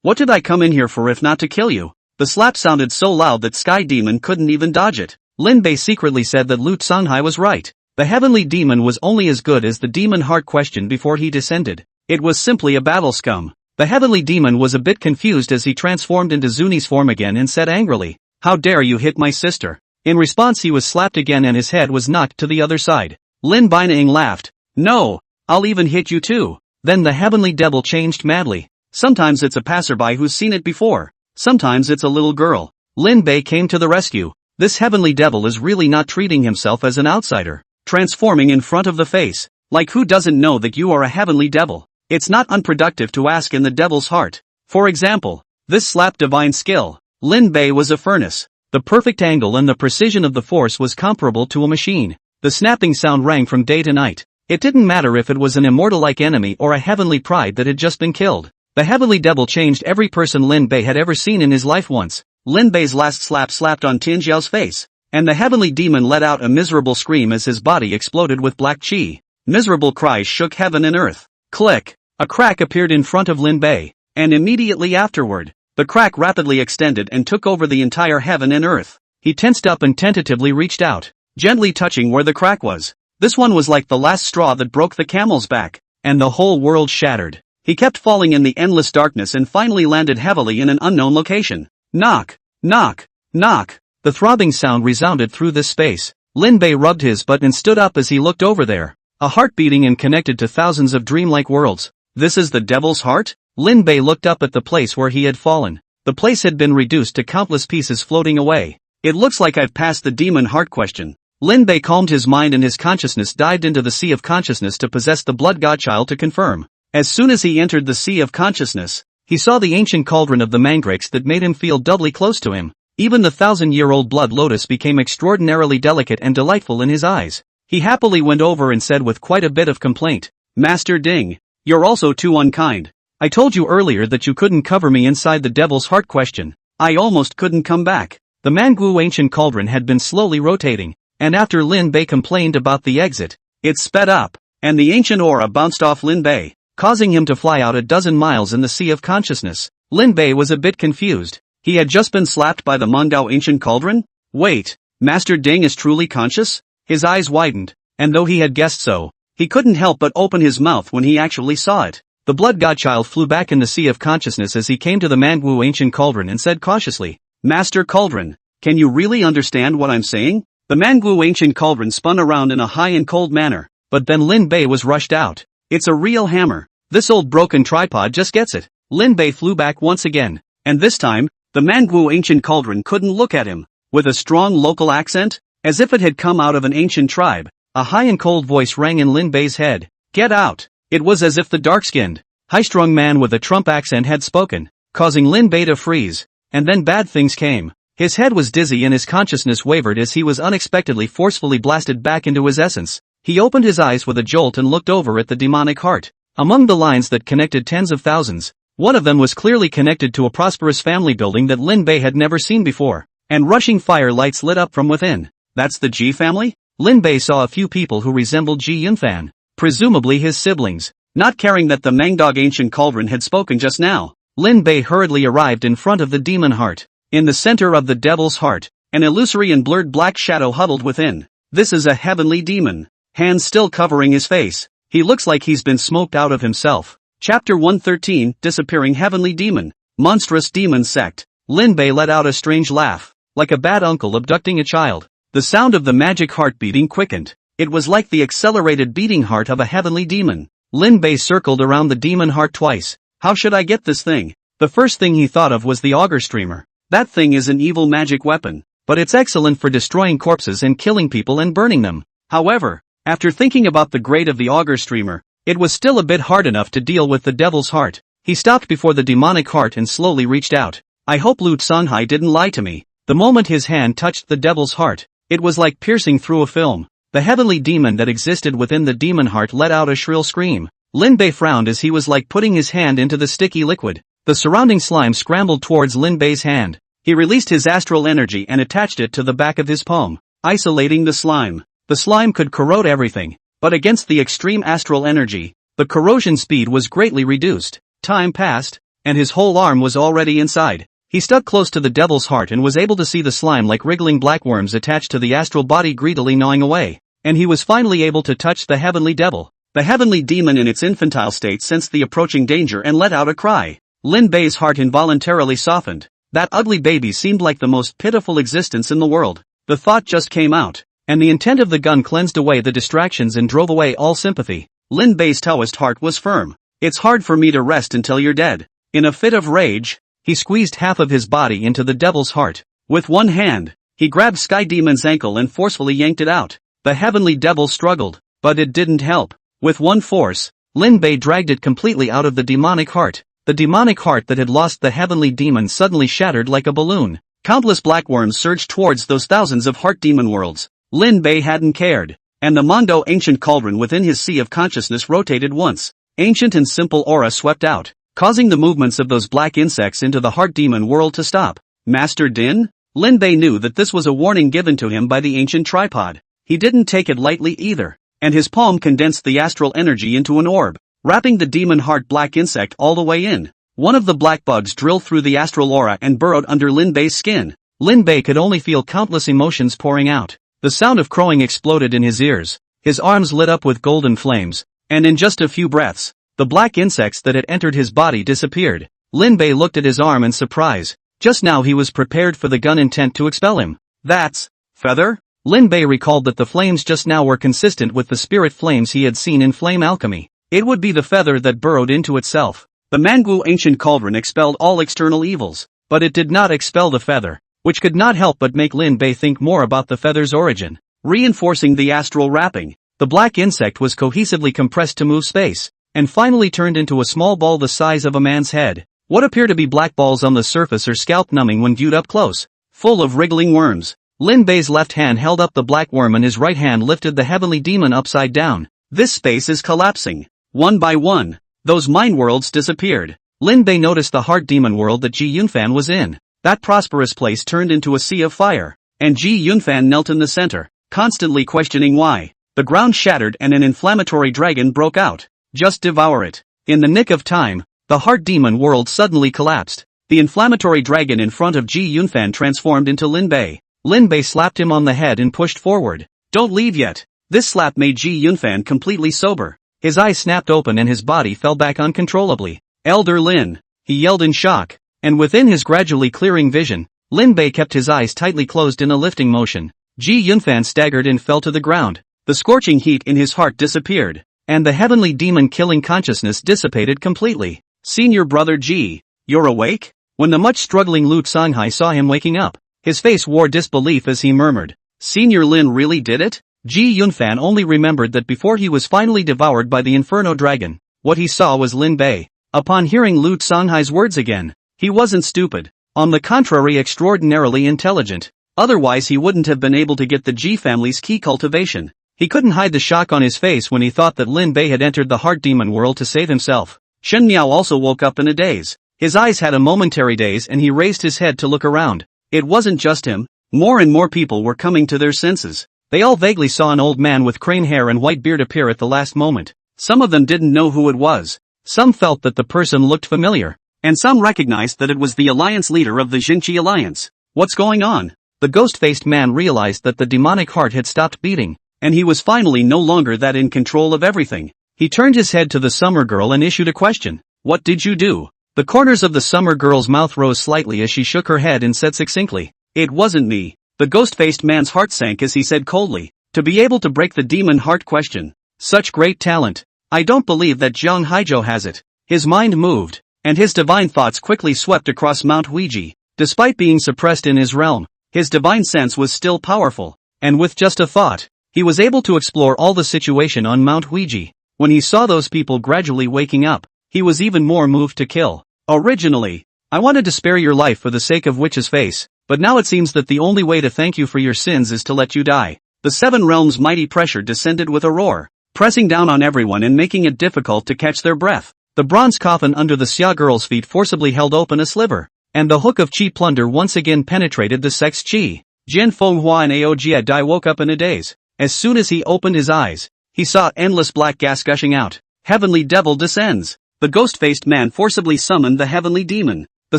What did I come in here for if not to kill you? The slap sounded so loud that Sky Demon couldn't even dodge it. Lin Bei secretly said that Lu Sanhai was right. The heavenly demon was only as good as the demon heart questioned before he descended. It was simply a battle scum. The heavenly demon was a bit confused as he transformed into Zuni's form again and said angrily, How dare you hit my sister? In response he was slapped again and his head was knocked to the other side. Lin Baining laughed. No, I'll even hit you too. Then the heavenly devil changed madly. Sometimes it's a passerby who's seen it before. Sometimes it's a little girl. Lin Bei came to the rescue. This heavenly devil is really not treating himself as an outsider. Transforming in front of the face. Like who doesn't know that you are a heavenly devil? It's not unproductive to ask in the devil's heart. For example, this slap divine skill. Lin Bei was a furnace. The perfect angle and the precision of the force was comparable to a machine. The snapping sound rang from day to night. It didn't matter if it was an immortal-like enemy or a heavenly pride that had just been killed. The heavenly devil changed every person Lin Bei had ever seen in his life once. Lin Bei's last slap slapped on Tian Jiao's face, and the heavenly demon let out a miserable scream as his body exploded with black qi. Miserable cries shook heaven and earth. Click! A crack appeared in front of Lin Bei, and immediately afterward, the crack rapidly extended and took over the entire heaven and earth. He tensed up and tentatively reached out, gently touching where the crack was. This one was like the last straw that broke the camel's back, and the whole world shattered. He kept falling in the endless darkness and finally landed heavily in an unknown location. Knock! Knock! Knock! The throbbing sound resounded through this space. Lin Bei rubbed his butt and stood up as he looked over there. A heart beating and connected to thousands of dreamlike worlds. This is the devil's heart? Lin Bei looked up at the place where he had fallen. The place had been reduced to countless pieces floating away. It looks like I've passed the demon heart question. Lin Bei calmed his mind and his consciousness dived into the sea of consciousness to possess the blood godchild to confirm. As soon as he entered the sea of consciousness, he saw the ancient cauldron of the mandrake's that made him feel doubly close to him. Even the 1,000-year-old blood lotus became extraordinarily delicate and delightful in his eyes. He happily went over and said with quite a bit of complaint, Master Ding, you're also too unkind. I told you earlier that you couldn't cover me inside the devil's heart question. I almost couldn't come back. The manhwa ancient cauldron had been slowly rotating, and after Lin Bei complained about the exit, it sped up, and the ancient aura bounced off Lin Bei, causing him to fly out a dozen miles in the sea of consciousness. Lin Bei was a bit confused. He had just been slapped by the Mongao ancient cauldron? Wait, Master Ding is truly conscious? His eyes widened, and though he had guessed so, he couldn't help but open his mouth when he actually saw it. The blood godchild flew back in the sea of consciousness as he came to the manhwa ancient cauldron and said cautiously, Master Cauldron, can you really understand what I'm saying? The manhwa ancient cauldron spun around in a high and cold manner, but then Lin Bei was rushed out. It's a real hammer. This old broken tripod just gets it. Lin Bei flew back once again, and this time, the manhwa ancient cauldron couldn't look at him. With a strong local accent, as if it had come out of an ancient tribe, a high and cold voice rang in Lin Bei's head. Get out! It was as if the dark-skinned, high-strung man with a Trump accent had spoken, causing Lin Bei to freeze. And then bad things came. His head was dizzy and his consciousness wavered as he was unexpectedly forcefully blasted back into his essence. He opened his eyes with a jolt and looked over at the demonic heart. Among the lines that connected tens of thousands, one of them was clearly connected to a prosperous family building that Lin Bei had never seen before, and rushing fire lights lit up from within. That's the Ji family? Lin Bei saw a few people who resembled Ji Yunfan, presumably his siblings. Not caring that the Mangdog ancient cauldron had spoken just now, Lin Bei hurriedly arrived in front of the demon heart. In the center of the devil's heart, an illusory and blurred black shadow huddled within. This is a heavenly demon, hands still covering his face. He looks like he's been smoked out of himself. Chapter 113, Disappearing Heavenly Demon, Monstrous Demon Sect. Lin Bei let out a strange laugh, like a bad uncle abducting a child. The sound of the magic heart beating quickened. It was like the accelerated beating heart of a heavenly demon. Lin Bei circled around the demon heart twice. How should I get this thing? The first thing he thought of was the auger streamer. That thing is an evil magic weapon, but it's excellent for destroying corpses and killing people and burning them. However, after thinking about the grade of the auger streamer, it was still a bit hard enough to deal with the devil's heart. He stopped before the demonic heart and slowly reached out. I hope Lu Songhai didn't lie to me. The moment his hand touched the devil's heart, it was like piercing through a film. The heavenly demon that existed within the demon heart let out a shrill scream. Lin Bei frowned as he was like putting his hand into the sticky liquid. The surrounding slime scrambled towards Lin Bei's hand. He released his astral energy and attached it to the back of his palm, isolating the slime. The slime could corrode everything, but against the extreme astral energy, the corrosion speed was greatly reduced. Time passed, and his whole arm was already inside. He stuck close to the devil's heart and was able to see the slime like wriggling black worms attached to the astral body greedily gnawing away. And he was finally able to touch the heavenly devil. The heavenly demon in its infantile state sensed the approaching danger and let out a cry. Lin Bei's heart involuntarily softened. That ugly baby seemed like the most pitiful existence in the world. The thought just came out, and the intent of the gun cleansed away the distractions and drove away all sympathy. Lin Bei's Taoist heart was firm. It's hard for me to rest until you're dead. In a fit of rage, he squeezed half of his body into the devil's heart. With one hand, he grabbed Sky Demon's ankle and forcefully yanked it out. The heavenly devil struggled, but it didn't help. With one force, Lin Bei dragged it completely out of the demonic heart. The demonic heart that had lost the heavenly demon suddenly shattered like a balloon. Countless black worms surged towards those thousands of heart demon worlds. Lin Bei hadn't cared, and the Mondo ancient cauldron within his sea of consciousness rotated once. Ancient and simple aura swept out, causing the movements of those black insects into the heart demon world to stop. Master Din? Lin Bei knew that this was a warning given to him by the ancient tripod. He didn't take it lightly either, and his palm condensed the astral energy into an orb, wrapping the demon heart black insect all the way in. One of the black bugs drilled through the astral aura and burrowed under Lin Bei's skin. Lin Bei could only feel countless emotions pouring out. The sound of crowing exploded in his ears. His arms lit up with golden flames, and in just a few breaths, the black insects that had entered his body disappeared. Lin Bei looked at his arm in surprise. Just now he was prepared for the gun intent to expel him. That's feather? Lin Bei recalled that the flames just now were consistent with the spirit flames he had seen in flame alchemy. It would be the feather that burrowed into itself. The Manhwa ancient cauldron expelled all external evils, but it did not expel the feather, which could not help but make Lin Bei think more about the feather's origin. Reinforcing the astral wrapping, the black insect was cohesively compressed to move space, and finally turned into a small ball the size of a man's head. What appear to be black balls on the surface are scalp-numbing when viewed up close, full of wriggling worms. Lin Bei's left hand held up the black worm and his right hand lifted the heavenly demon upside down. This space is collapsing. One by one, those mind worlds disappeared. Lin Bei noticed the heart demon world that Ji Yunfan was in. That prosperous place turned into a sea of fire, and Ji Yunfan knelt in the center, constantly questioning why. The ground shattered and an inflammatory dragon broke out. Just devour it. In the nick of time, the heart demon world suddenly collapsed. The inflammatory dragon in front of Ji Yunfan transformed into Lin Bei. Lin Bei slapped him on the head and pushed forward. Don't leave yet. This slap made Ji Yunfan completely sober. His eyes snapped open and his body fell back uncontrollably. Elder Lin, he yelled in shock, and within his gradually clearing vision, Lin Bei kept his eyes tightly closed in a lifting motion. Ji Yunfan staggered and fell to the ground. The scorching heat in his heart disappeared, and the heavenly demon-killing consciousness dissipated completely. Senior brother Ji, you're awake? When the much struggling Lu Songhai saw him waking up, his face wore disbelief as he murmured, Senior Lin really did it? Ji Yunfan only remembered that before he was finally devoured by the Inferno Dragon, what he saw was Lin Bei. Upon hearing Lu Songhai's words again, he wasn't stupid. On the contrary, extraordinarily intelligent. Otherwise he wouldn't have been able to get the Ji family's key cultivation. He couldn't hide the shock on his face when he thought that Lin Bei had entered the heart demon world to save himself. Shen Miao also woke up in a daze. His eyes had a momentary daze and he raised his head to look around. It wasn't just him. More and more people were coming to their senses. They all vaguely saw an old man with crane hair and white beard appear at the last moment. Some of them didn't know who it was. Some felt that the person looked familiar. And some recognized that it was the alliance leader of the Jingqi alliance. What's going on? The ghost-faced man realized that the demonic heart had stopped beating, and he was finally no longer that in control of everything. He turned his head to the summer girl and issued a question. What did you do? The corners of the summer girl's mouth rose slightly as she shook her head and said succinctly, It wasn't me. The ghost-faced man's heart sank as he said coldly, to be able to break the demon heart question. Such great talent. I don't believe that Jiang Haizhou has it. His mind moved, and his divine thoughts quickly swept across Mount Huiji. Despite being suppressed in his realm, his divine sense was still powerful, and with just a thought, he was able to explore all the situation on Mount Huiji. When he saw those people gradually waking up, he was even more moved to kill. Originally, I wanted to spare your life for the sake of Witch's face, but now it seems that the only way to thank you for your sins is to let you die. The seven realms' mighty pressure descended with a roar, pressing down on everyone and making it difficult to catch their breath. The bronze coffin under the Xia girl's feet forcibly held open a sliver, and the hook of qi plunder once again penetrated the sex qi. Jin Fenghua and Ao Jiadai woke up in a daze. As soon as he opened his eyes, he saw endless black gas gushing out. Heavenly Devil descends. The ghost-faced man forcibly summoned the heavenly demon. The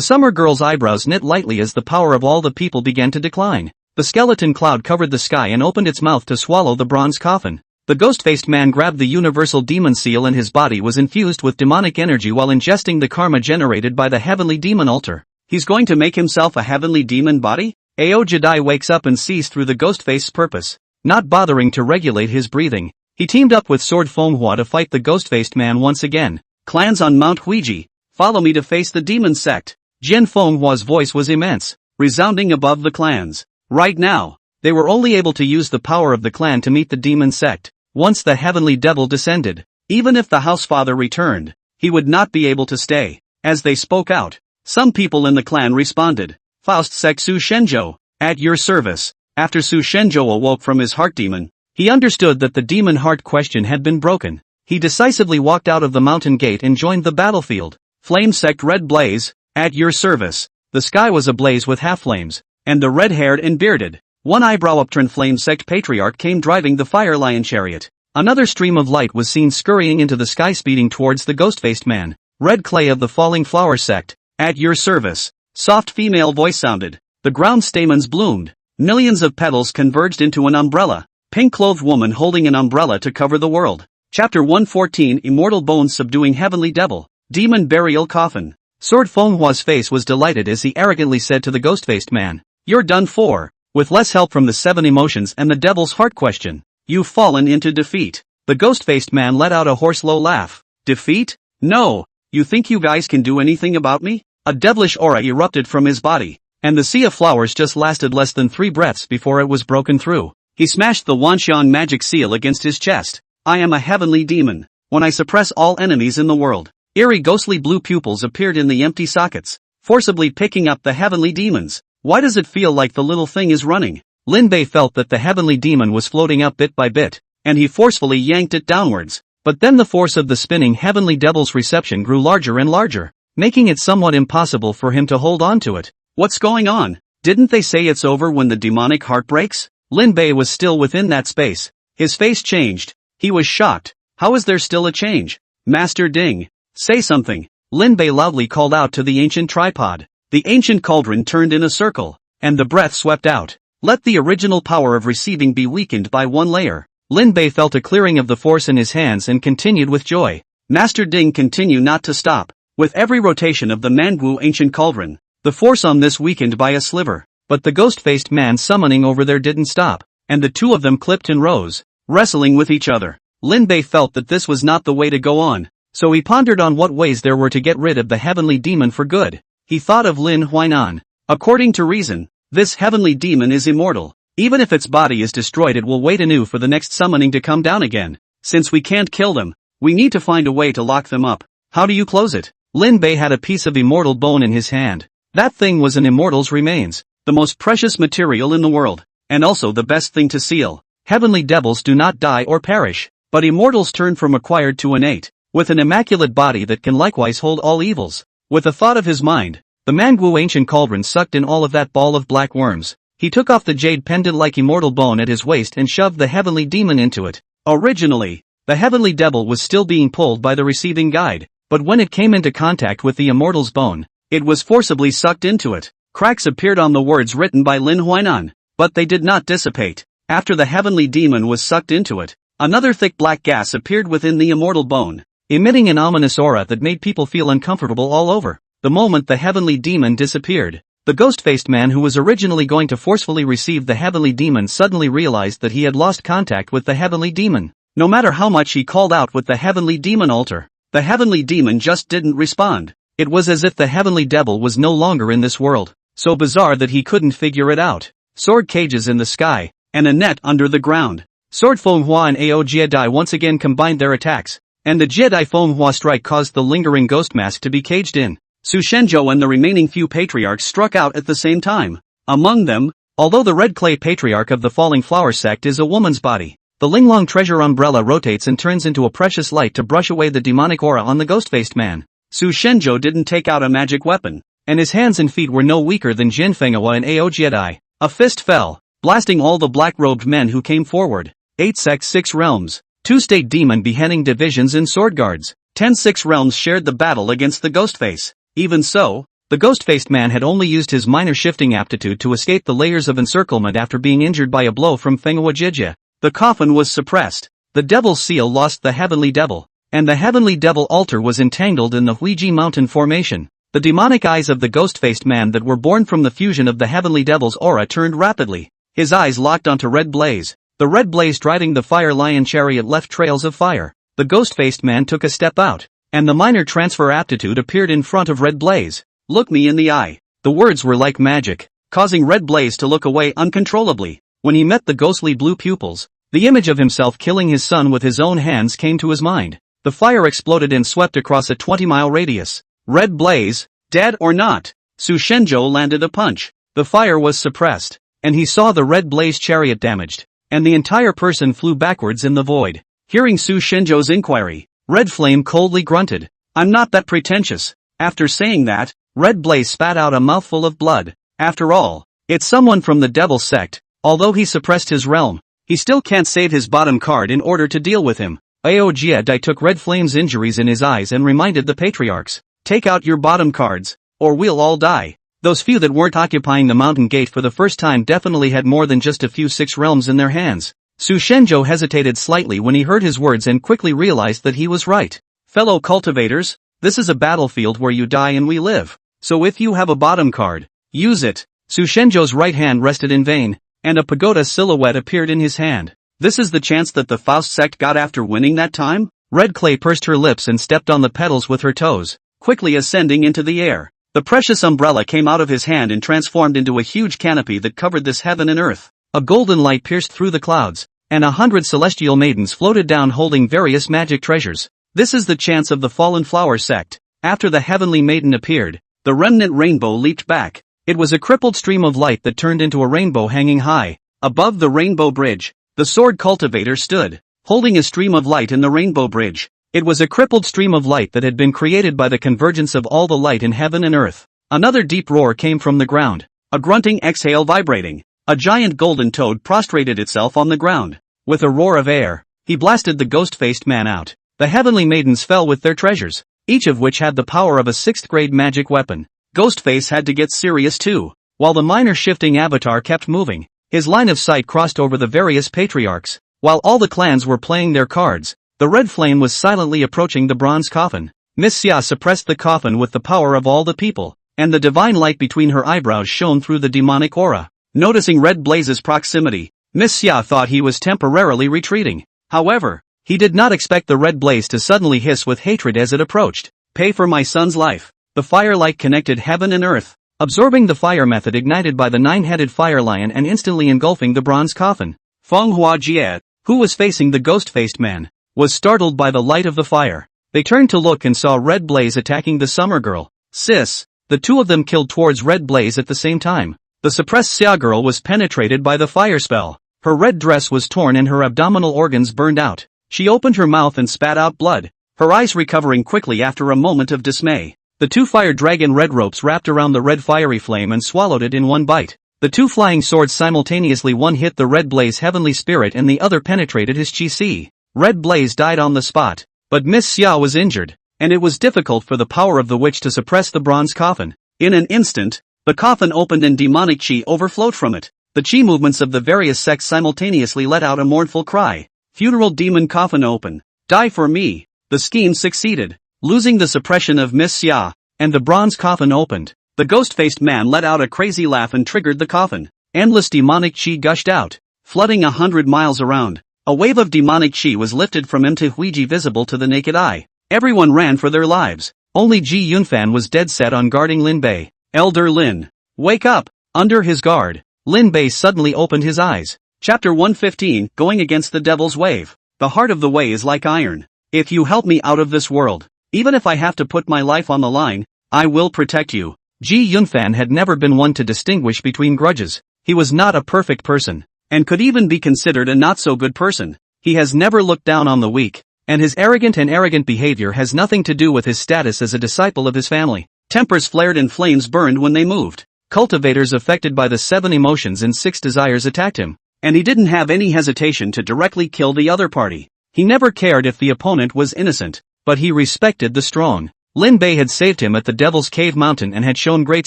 summer girl's eyebrows knit lightly as the power of all the people began to decline. The skeleton cloud covered the sky and opened its mouth to swallow the bronze coffin. The ghost-faced man grabbed the universal demon seal and his body was infused with demonic energy while ingesting the karma generated by the heavenly demon altar. He's going to make himself a heavenly demon body? Ao Jedi wakes up and sees through the ghost-faced's purpose. Not bothering to regulate his breathing, he teamed up with Sword Fenghua to fight the ghost-faced man once again. Clans on Mount Huiji, follow me to face the demon sect. Jin Fenghua's voice was immense, resounding above the clans. Right now, they were only able to use the power of the clan to meet the demon sect. Once the heavenly devil descended, even if the housefather returned, he would not be able to stay. As they spoke out, some people in the clan responded. Faust Sek Su Shenzhou, at your service. After Su Shenzhou awoke from his heart demon, he understood that the demon heart question had been broken. He decisively walked out of the mountain gate and joined the battlefield. Flame Sect Red Blaze, at your service. The sky was ablaze with half-flames, and the red-haired and bearded, one eyebrow upturned Flame Sect Patriarch came driving the Fire Lion chariot. Another stream of light was seen scurrying into the sky speeding towards the ghost-faced man. Red Clay of the Falling Flower Sect, at your service. Soft female voice sounded. The ground stamens bloomed. Millions of petals converged into an umbrella. Pink-clothed woman holding an umbrella to cover the world. Chapter 114 Immortal Bones Subduing Heavenly Devil. Demon Burial Coffin. Sword Fenghua's face was delighted as he arrogantly said to the ghost-faced man, "You're done for. With less help from the seven emotions and the devil's heart question, you've fallen into defeat." The ghost-faced man let out a hoarse low laugh. Defeat? No. You think you guys can do anything about me? A devilish aura erupted from his body, and the sea of flowers just lasted less than 3 breaths before it was broken through. He smashed the Wanshan magic seal against his chest. I am a heavenly demon. When I suppress all enemies in the world, eerie ghostly blue pupils appeared in the empty sockets, forcibly picking up the heavenly demons. Why does it feel like the little thing is running? Lin Bei felt that the heavenly demon was floating up bit by bit, and he forcefully yanked it downwards. But then the force of the spinning heavenly devil's reception grew larger and larger, making it somewhat impossible for him to hold on to it. What's going on? Didn't they say it's over when the demonic heart breaks? Lin Bei was still within that space. His face changed. He was shocked. How is there still a change? Master Ding. Say something. Lin Bei loudly called out to the ancient tripod. The ancient cauldron turned in a circle, and the breath swept out. Let the original power of receiving be weakened by 1 layer. Lin Bei felt a clearing of the force in his hands and continued with joy. Master Ding continued not to stop. With every rotation of the manhwa ancient cauldron, the force on this weakened by a sliver. But the ghost-faced man summoning over there didn't stop, and the two of them clipped and rose, wrestling with each other. Lin Bei felt that this was not the way to go on, so he pondered on what ways there were to get rid of the heavenly demon for good. He thought of Lin Huainan. According to reason, this heavenly demon is immortal. Even if its body is destroyed, it will wait anew for the next summoning to come down again. Since we can't kill them, we need to find a way to lock them up. How do you close it? Lin Bei had a piece of immortal bone in his hand. That thing was an immortal's remains, the most precious material in the world, and also the best thing to seal. Heavenly devils do not die or perish, but immortals turn from acquired to innate, with an immaculate body that can likewise hold all evils. With a thought of his mind, the manhwa ancient cauldron sucked in all of that ball of black worms. He took off the jade pendant-like immortal bone at his waist and shoved the heavenly demon into it. Originally, the heavenly devil was still being pulled by the receiving guide, but when it came into contact with the immortal's bone, it was forcibly sucked into it. Cracks appeared on the words written by Lin Huainan, but they did not dissipate. After the heavenly demon was sucked into it, another thick black gas appeared within the immortal bone, emitting an ominous aura that made people feel uncomfortable all over. The moment the heavenly demon disappeared, the ghost-faced man who was originally going to forcefully receive the heavenly demon suddenly realized that he had lost contact with the heavenly demon. No matter how much he called out with the heavenly demon altar, the heavenly demon just didn't respond. It was as if the heavenly devil was no longer in this world, so bizarre that he couldn't figure it out. Sword cages in the sky, and a net under the ground. Sword manhwa and Ao Jedi once again combined their attacks, and the Jedi manhwa strike caused the lingering ghost mask to be caged in. Su Shenzhou and the remaining few patriarchs struck out at the same time. Among them, although the red clay patriarch of the falling flower sect is a woman's body, the Linglong treasure umbrella rotates and turns into a precious light to brush away the demonic aura on the ghost-faced man. Su Shenzhou didn't take out a magic weapon, and his hands and feet were no weaker than Jin Fenghua and Ao Jedi. A fist fell, blasting all the black-robed men who came forward. 8 sects 6 realms, 2 state demon beheading divisions and sword guards. 10 6 realms shared the battle against the Ghostface. Even so, the ghost-faced man had only used his minor shifting aptitude to escape the layers of encirclement after being injured by a blow from Fenghua Jijia. The coffin was suppressed. The devil's seal lost the heavenly devil, and the heavenly devil altar was entangled in the Huiji mountain formation. The demonic eyes of the ghost-faced man that were born from the fusion of the heavenly devil's aura turned rapidly. His eyes locked onto Red Blaze. The Red Blaze driving the fire lion chariot left trails of fire. The ghost-faced man took a step out, and the minor transfer aptitude appeared in front of Red Blaze. "Look me in the eye." The words were like magic, causing Red Blaze to look away uncontrollably. When he met the ghostly blue pupils, the image of himself killing his son with his own hands came to his mind. The fire exploded and swept across a 20-mile radius. Red Blaze, dead or not? Su Shenzhou landed a punch. The fire was suppressed, and he saw the Red Blaze chariot damaged, and the entire person flew backwards in the void. Hearing Su Shenzhou's inquiry, Red Flame coldly grunted, "I'm not that pretentious." After saying that, Red Blaze spat out a mouthful of blood. After all, it's someone from the Devil's Sect. Although he suppressed his realm, he still can't save his bottom card in order to deal with him. Ao Jedi took Red Flame's injuries in his eyes and reminded the patriarchs, "Take out your bottom cards, or we'll all die." Those few that weren't occupying the mountain gate for the first time definitely had more than just a few 6 realms in their hands. Su Shenzhou hesitated slightly when he heard his words and quickly realized that he was right. "Fellow cultivators, this is a battlefield where you die and we live. So if you have a bottom card, use it." Su Shenzhou's right hand rested in vain, and a pagoda silhouette appeared in his hand. "This is the chance that the Faust sect got after winning that time?" Red Clay pursed her lips and stepped on the petals with her toes, quickly ascending into the air. The precious umbrella came out of his hand and transformed into a huge canopy that covered this heaven and earth. A golden light pierced through the clouds, and 100 celestial maidens floated down holding various magic treasures. "This is the chance of the fallen flower sect." After the heavenly maiden appeared, the remnant rainbow leaped back. It was a crippled stream of light that turned into a rainbow hanging high. Above the rainbow bridge, the sword cultivator stood, holding a stream of light in the rainbow bridge. It was a crippled stream of light that had been created by the convergence of all the light in heaven and earth. Another deep roar came from the ground, a grunting exhale vibrating. A giant golden toad prostrated itself on the ground. With a roar of air, he blasted the ghost-faced man out. The heavenly maidens fell with their treasures, each of which had the power of a 6th-grade magic weapon. Ghostface had to get serious too. While the minor shifting avatar kept moving, his line of sight crossed over the various patriarchs. While all the clans were playing their cards, the red flame was silently approaching the bronze coffin. Miss Xia suppressed the coffin with the power of all the people, and the divine light between her eyebrows shone through the demonic aura. Noticing Red Blaze's proximity, Miss Xia thought he was temporarily retreating. However, he did not expect the Red Blaze to suddenly hiss with hatred as it approached. "Pay for my son's life." The firelight connected heaven and earth, absorbing the fire method ignited by the 9-headed fire lion and instantly engulfing the bronze coffin. Fenghua Jie, who was facing the ghost-faced man, was startled by the light of the fire. They turned to look and saw Red Blaze attacking the summer girl. "Sis." The two of them killed towards Red Blaze at the same time. The suppressed Xia girl was penetrated by the fire spell. Her red dress was torn and her abdominal organs burned out. She opened her mouth and spat out blood, her eyes recovering quickly after a moment of dismay. The 2 fire dragon red ropes wrapped around the red fiery flame and swallowed it in one bite. The 2 flying swords simultaneously, one hit the Red Blaze heavenly spirit and the other penetrated his chi. Red Blaze died on the spot, but Miss Xia was injured, and it was difficult for the power of the witch to suppress the bronze coffin. In an instant, the coffin opened and demonic chi overflowed from it. The chi movements of the various sects simultaneously let out a mournful cry. "Funeral demon coffin open. Die for me." The scheme succeeded, losing the suppression of Miss Xia, and the bronze coffin opened. The ghost-faced man let out a crazy laugh and triggered the coffin. Endless demonic chi gushed out, flooding 100 miles around. A wave of demonic chi was lifted from manhwa visible to the naked eye. Everyone ran for their lives. Only Ji Yunfan was dead set on guarding Lin Bei. Elder Lin, wake up! Under his guard, Lin Bei suddenly opened his eyes. Chapter 115, Going Against the Devil's Wave. The heart of the way is like iron. If you help me out of this world, even if I have to put my life on the line, I will protect you. Ji Yunfan had never been one to distinguish between grudges. He was not a perfect person, and could even be considered a not-so-good person. He has never looked down on the weak, and his arrogant behavior has nothing to do with his status as a disciple of his family. Tempers flared and flames burned when they moved. Cultivators affected by the 7 emotions and 6 desires attacked him, and he didn't have any hesitation to directly kill the other party. He never cared if the opponent was innocent, but he respected the strong. Lin Bei had saved him at the Devil's Cave Mountain and had shown great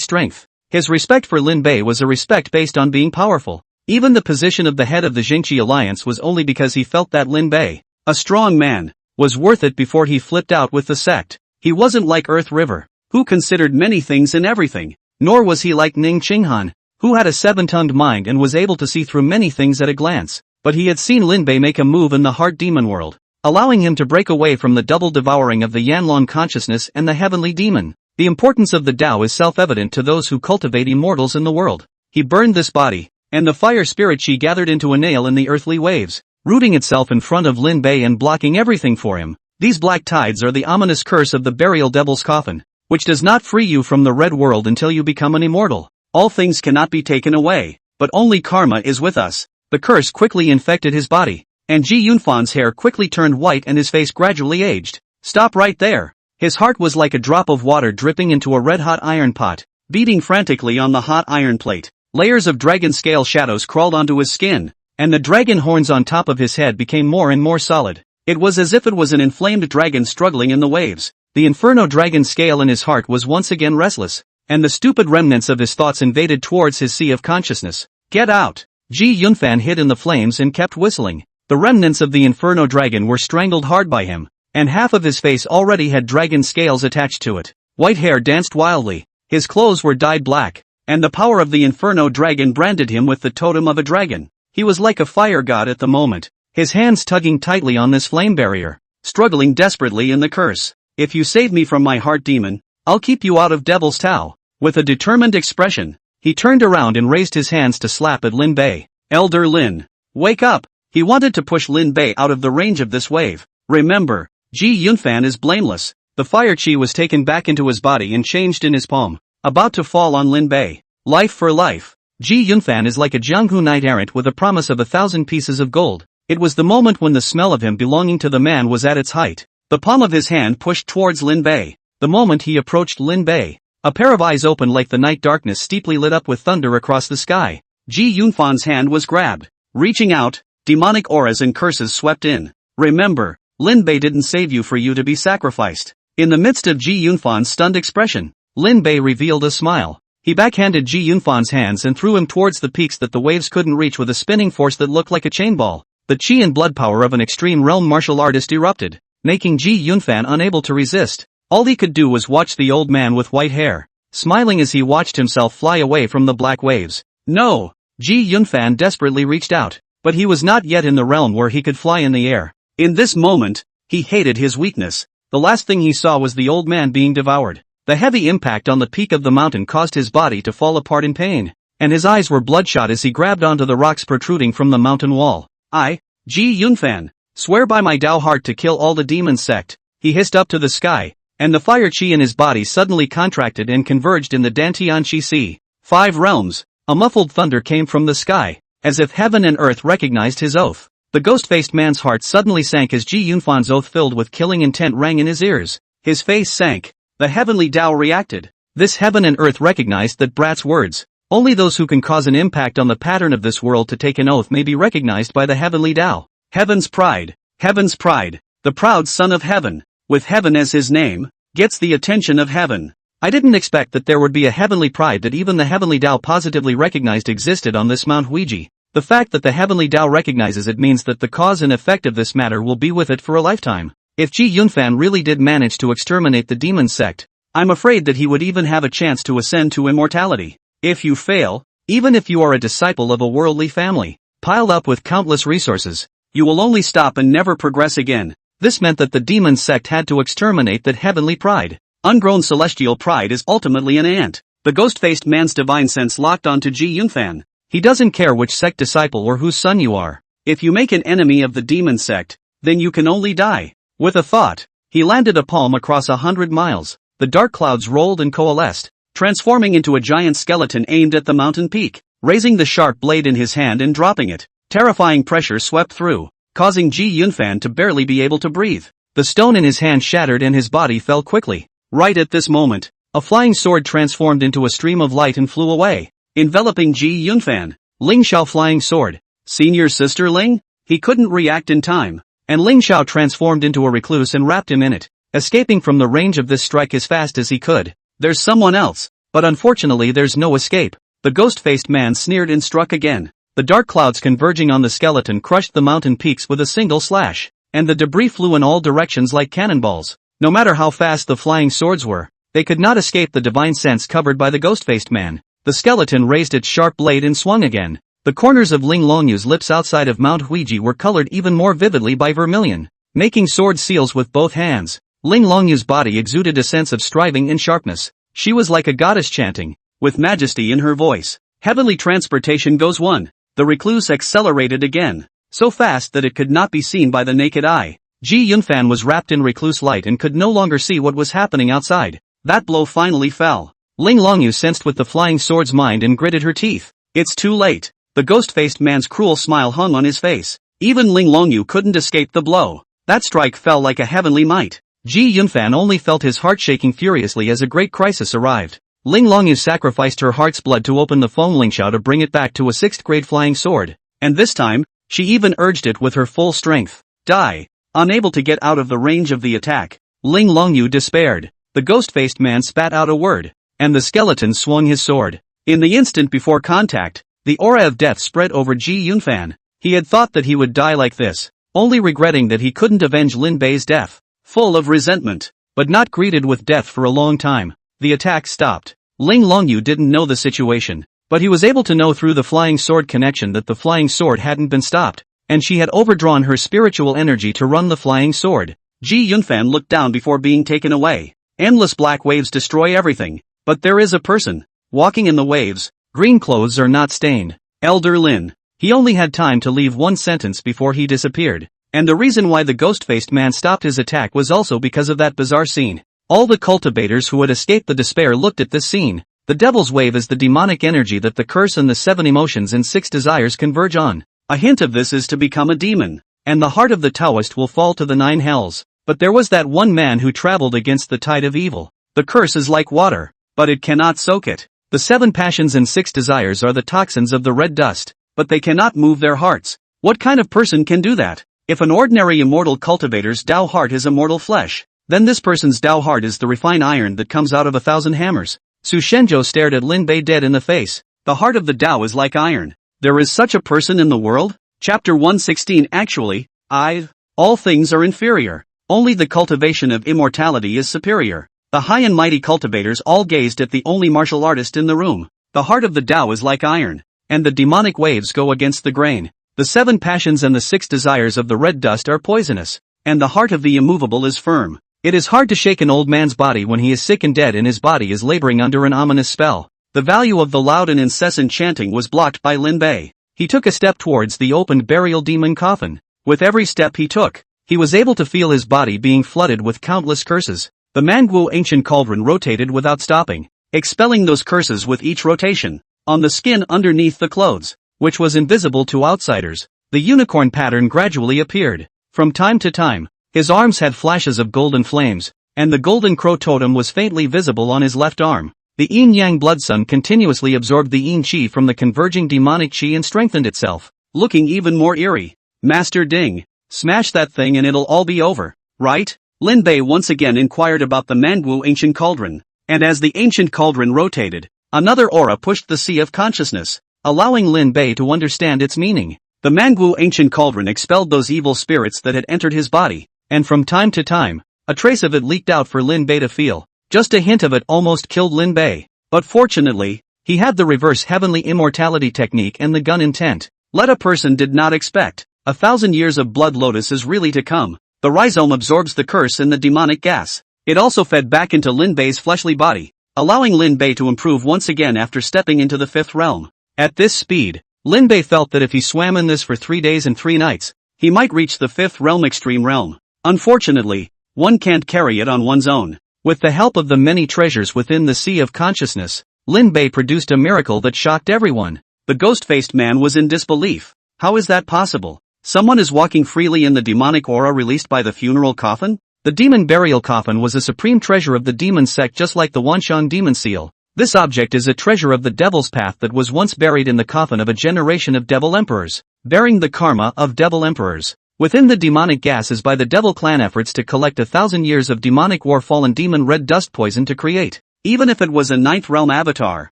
strength. His respect for Lin Bei was a respect based on being powerful. Even the position of the head of the Jingqi alliance was only because he felt that Lin Bei, a strong man, was worth it before he flipped out with the sect. He wasn't like Earth River, who considered many things and everything, nor was he like Ning Qinghan, who had a 7-tongued mind and was able to see through many things at a glance. But he had seen Lin Bei make a move in the heart demon world, allowing him to break away from the double devouring of the Yanlong consciousness and the heavenly demon. The importance of the Tao is self-evident to those who cultivate immortals in the world. He burned this body, and the fire spirit chi gathered into a nail in the earthly waves, rooting itself in front of Lin Bei and blocking everything for him. These black tides are the ominous curse of the burial devil's coffin, which does not free you from the red world until you become an immortal. All things cannot be taken away, but only karma is with us. The curse quickly infected his body, and Ji Yunfan's hair quickly turned white and his face gradually aged. Stop right there. His heart was like a drop of water dripping into a red-hot iron pot, beating frantically on the hot iron plate. Layers of dragon scale shadows crawled onto his skin, and the dragon horns on top of his head became more and more solid. It was as if it was an inflamed dragon struggling in the waves. The inferno dragon scale in his heart was once again restless, and the stupid remnants of his thoughts invaded towards his sea of consciousness. Get out! Ji Yunfan hid in the flames and kept whistling. The remnants of the inferno dragon were strangled hard by him, and half of his face already had dragon scales attached to it. White hair danced wildly, his clothes were dyed black, and the power of the inferno dragon branded him with the totem of a dragon. He was like a fire god at the moment, his hands tugging tightly on this flame barrier, struggling desperately in the curse. If you save me from my heart demon, I'll keep you out of Devil's Tao. With a determined expression, he turned around and raised his hands to slap at Lin Bei. Elder Lin, wake up! He wanted to push Lin Bei out of the range of this wave. Remember, Ji Yunfan is blameless. The fire chi was taken back into his body and changed in his palm, about to fall on Lin Bei. Life for life. Ji Yunfan is like a Jianghu knight-errant with a promise of 1,000 pieces of gold. It was the moment when the smell of him belonging to the man was at its height. The palm of his hand pushed towards Lin Bei. The moment he approached Lin Bei, a pair of eyes opened like the night darkness steeply lit up with thunder across the sky. Ji Yunfan's hand was grabbed. Reaching out, demonic auras and curses swept in. Remember, Lin Bei didn't save you for you to be sacrificed. In the midst of Ji Yunfan's stunned expression, Lin Bei revealed a smile. He backhanded Ji Yunfan's hands and threw him towards the peaks that the waves couldn't reach with a spinning force that looked like a chain ball. The chi and blood power of an extreme realm martial artist erupted, making Ji Yunfan unable to resist. All he could do was watch the old man with white hair, smiling as he watched himself fly away from the black waves. No! Ji Yunfan desperately reached out, but he was not yet in the realm where he could fly in the air. In this moment, he hated his weakness. The last thing he saw was the old man being devoured. The heavy impact on the peak of the mountain caused his body to fall apart in pain, and his eyes were bloodshot as he grabbed onto the rocks protruding from the mountain wall. I, Ji Yunfan, swear by my Tao heart to kill all the demon sect. He hissed up to the sky, and the fire chi in his body suddenly contracted and converged in the Dantian Chi Sea. 5 realms. A muffled thunder came from the sky, as if heaven and earth recognized his oath. The ghost-faced man's heart suddenly sank as Ji Yunfan's oath filled with killing intent rang in his ears. His face sank. The heavenly Tao reacted. This heaven and earth recognized that brat's words. Only those who can cause an impact on the pattern of this world to take an oath may be recognized by the heavenly Tao. Heaven's pride. Heaven's pride. The proud son of heaven, with heaven as his name, gets the attention of heaven. I didn't expect that there would be a heavenly pride that even the heavenly Tao positively recognized existed on this Mount Huiji. The fact that the heavenly Tao recognizes it means that the cause and effect of this matter will be with it for a lifetime. If Ji Yunfan really did manage to exterminate the demon sect, I'm afraid that he would even have a chance to ascend to immortality. If you fail, even if you are a disciple of a worldly family, piled up with countless resources, you will only stop and never progress again. This meant that the demon sect had to exterminate that heavenly pride. Ungrown celestial pride is ultimately an ant. The ghost-faced man's divine sense locked onto Ji Yunfan. He doesn't care which sect disciple or whose son you are. If you make an enemy of the demon sect, then you can only die. With a thought, he landed a palm across 100 miles. The dark clouds rolled and coalesced, transforming into a giant skeleton aimed at the mountain peak. Raising the sharp blade in his hand and dropping it, terrifying pressure swept through, causing Ji Yunfan to barely be able to breathe. The stone in his hand shattered and his body fell quickly. Right at this moment, a flying sword transformed into a stream of light and flew away, enveloping Ji Yunfan. Ling Xiao flying sword. Senior sister Ling? He couldn't react in time, and Ling Xiao transformed into a recluse and wrapped him in it, escaping from the range of this strike as fast as he could. There's someone else, but unfortunately there's no escape. The ghost-faced man sneered and struck again. The dark clouds converging on the skeleton crushed the mountain peaks with a single slash, and the debris flew in all directions like cannonballs. No matter how fast the flying swords were, they could not escape the divine sense covered by the ghost-faced man. The skeleton raised its sharp blade and swung again. The corners of Ling Longyu's lips outside of Mount Huiji were colored even more vividly by vermilion, making sword seals with both hands. Ling Longyu's body exuded a sense of striving and sharpness. She was like a goddess chanting, with majesty in her voice. Heavenly transportation goes 1. The recluse accelerated again, so fast that it could not be seen by the naked eye. Ji Yunfan was wrapped in recluse light and could no longer see what was happening outside. That blow finally fell. Ling Longyu sensed with the flying sword's mind and gritted her teeth. It's too late. The ghost-faced man's cruel smile hung on his face. Even Ling Longyu couldn't escape the blow. That strike fell like a heavenly might. Ji Yunfan only felt his heart shaking furiously as a great crisis arrived. Ling Longyu sacrificed her heart's blood to open the phone Ling Xiao to bring it back to a 6th grade flying sword. And this time, she even urged it with her full strength. Die. Unable to get out of the range of the attack, Ling Longyu despaired. The ghost-faced man spat out a word, and the skeleton swung his sword. In the instant before contact, the aura of death spread over Ji Yunfan. He had thought that he would die like this, only regretting that he couldn't avenge Lin Bei's death. Full of resentment, but not greeted with death for a long time, the attack stopped. Ling Longyu didn't know the situation, but he was able to know through the flying sword connection that the flying sword hadn't been stopped, and she had overdrawn her spiritual energy to run the flying sword. Ji Yunfan looked down before being taken away. Endless black waves destroy everything, but there is a person, walking in the waves. Green clothes are not stained. Elder Lin. He only had time to leave one sentence before he disappeared. And the reason why the ghost-faced man stopped his attack was also because of that bizarre scene. All the cultivators who had escaped the despair looked at this scene. The devil's wave is the demonic energy that the curse and the 7 emotions and 6 desires converge on. A hint of this is to become a demon, and the heart of the Taoist will fall to the 9 hells. But there was that one man who traveled against the tide of evil. The curse is like water, but it cannot soak it. The 7 passions and 6 desires are the toxins of the red dust, but they cannot move their hearts. What kind of person can do that? If an ordinary immortal cultivator's Tao heart is immortal flesh, then this person's Tao heart is the refined iron that comes out of 1,000 hammers. Su Shenzhou stared at Lin Bei dead in the face. The heart of the Tao is like iron. There is such a person in the world? Chapter 116. Actually, all things are inferior. Only the cultivation of immortality is superior. The high and mighty cultivators all gazed at the only martial artist in the room. The heart of the Tao is like iron, and the demonic waves go against the grain. The 7 passions and the 6 desires of the red dust are poisonous, and the heart of the immovable is firm. It is hard to shake an old man's body when he is sick and dead and his body is laboring under an ominous spell. The value of the loud and incessant chanting was blocked by Lin Bei. He took a step towards the opened burial demon coffin. With every step he took, he was able to feel his body being flooded with countless curses. The manhwa ancient cauldron rotated without stopping, expelling those curses with each rotation. On the skin underneath the clothes, which was invisible to outsiders, the unicorn pattern gradually appeared. From time to time, his arms had flashes of golden flames, and the golden crow totem was faintly visible on his left arm. The yin-yang blood sun continuously absorbed the yin qi from the converging demonic qi and strengthened itself, looking even more eerie. Master Ding, smash that thing and it'll all be over, right? Lin Bei once again inquired about the manhwa ancient cauldron, and as the ancient cauldron rotated, another aura pushed the sea of consciousness, allowing Lin Bei to understand its meaning. The manhwa ancient cauldron expelled those evil spirits that had entered his body, and from time to time, a trace of it leaked out for Lin Bei to feel. Just a hint of it almost killed Lin Bei. But fortunately, he had the reverse heavenly immortality technique and the gun intent. Let a person did not expect. 1,000 years of blood lotus is really to come. The rhizome absorbs the curse and the demonic gas. It also fed back into Lin Bei's fleshly body, allowing Lin Bei to improve once again after stepping into the 5th realm. At this speed, Lin Bei felt that if he swam in this for 3 days and 3 nights, he might reach the 5th realm extreme realm. Unfortunately, one can't carry it on one's own. With the help of the many treasures within the sea of consciousness, Lin Bei produced a miracle that shocked everyone. The ghost-faced man was in disbelief. How is that possible? Someone is walking freely in the demonic aura released by the funeral coffin? The demon burial coffin was a supreme treasure of the demon sect, just like the Wanshang demon seal. This object is a treasure of the devil's path that was once buried in the coffin of a generation of devil emperors, bearing the karma of devil emperors. Within the demonic gas is by the devil clan efforts to collect 1,000 years of demonic war fallen demon red dust poison to create. Even if it was a 9th realm avatar,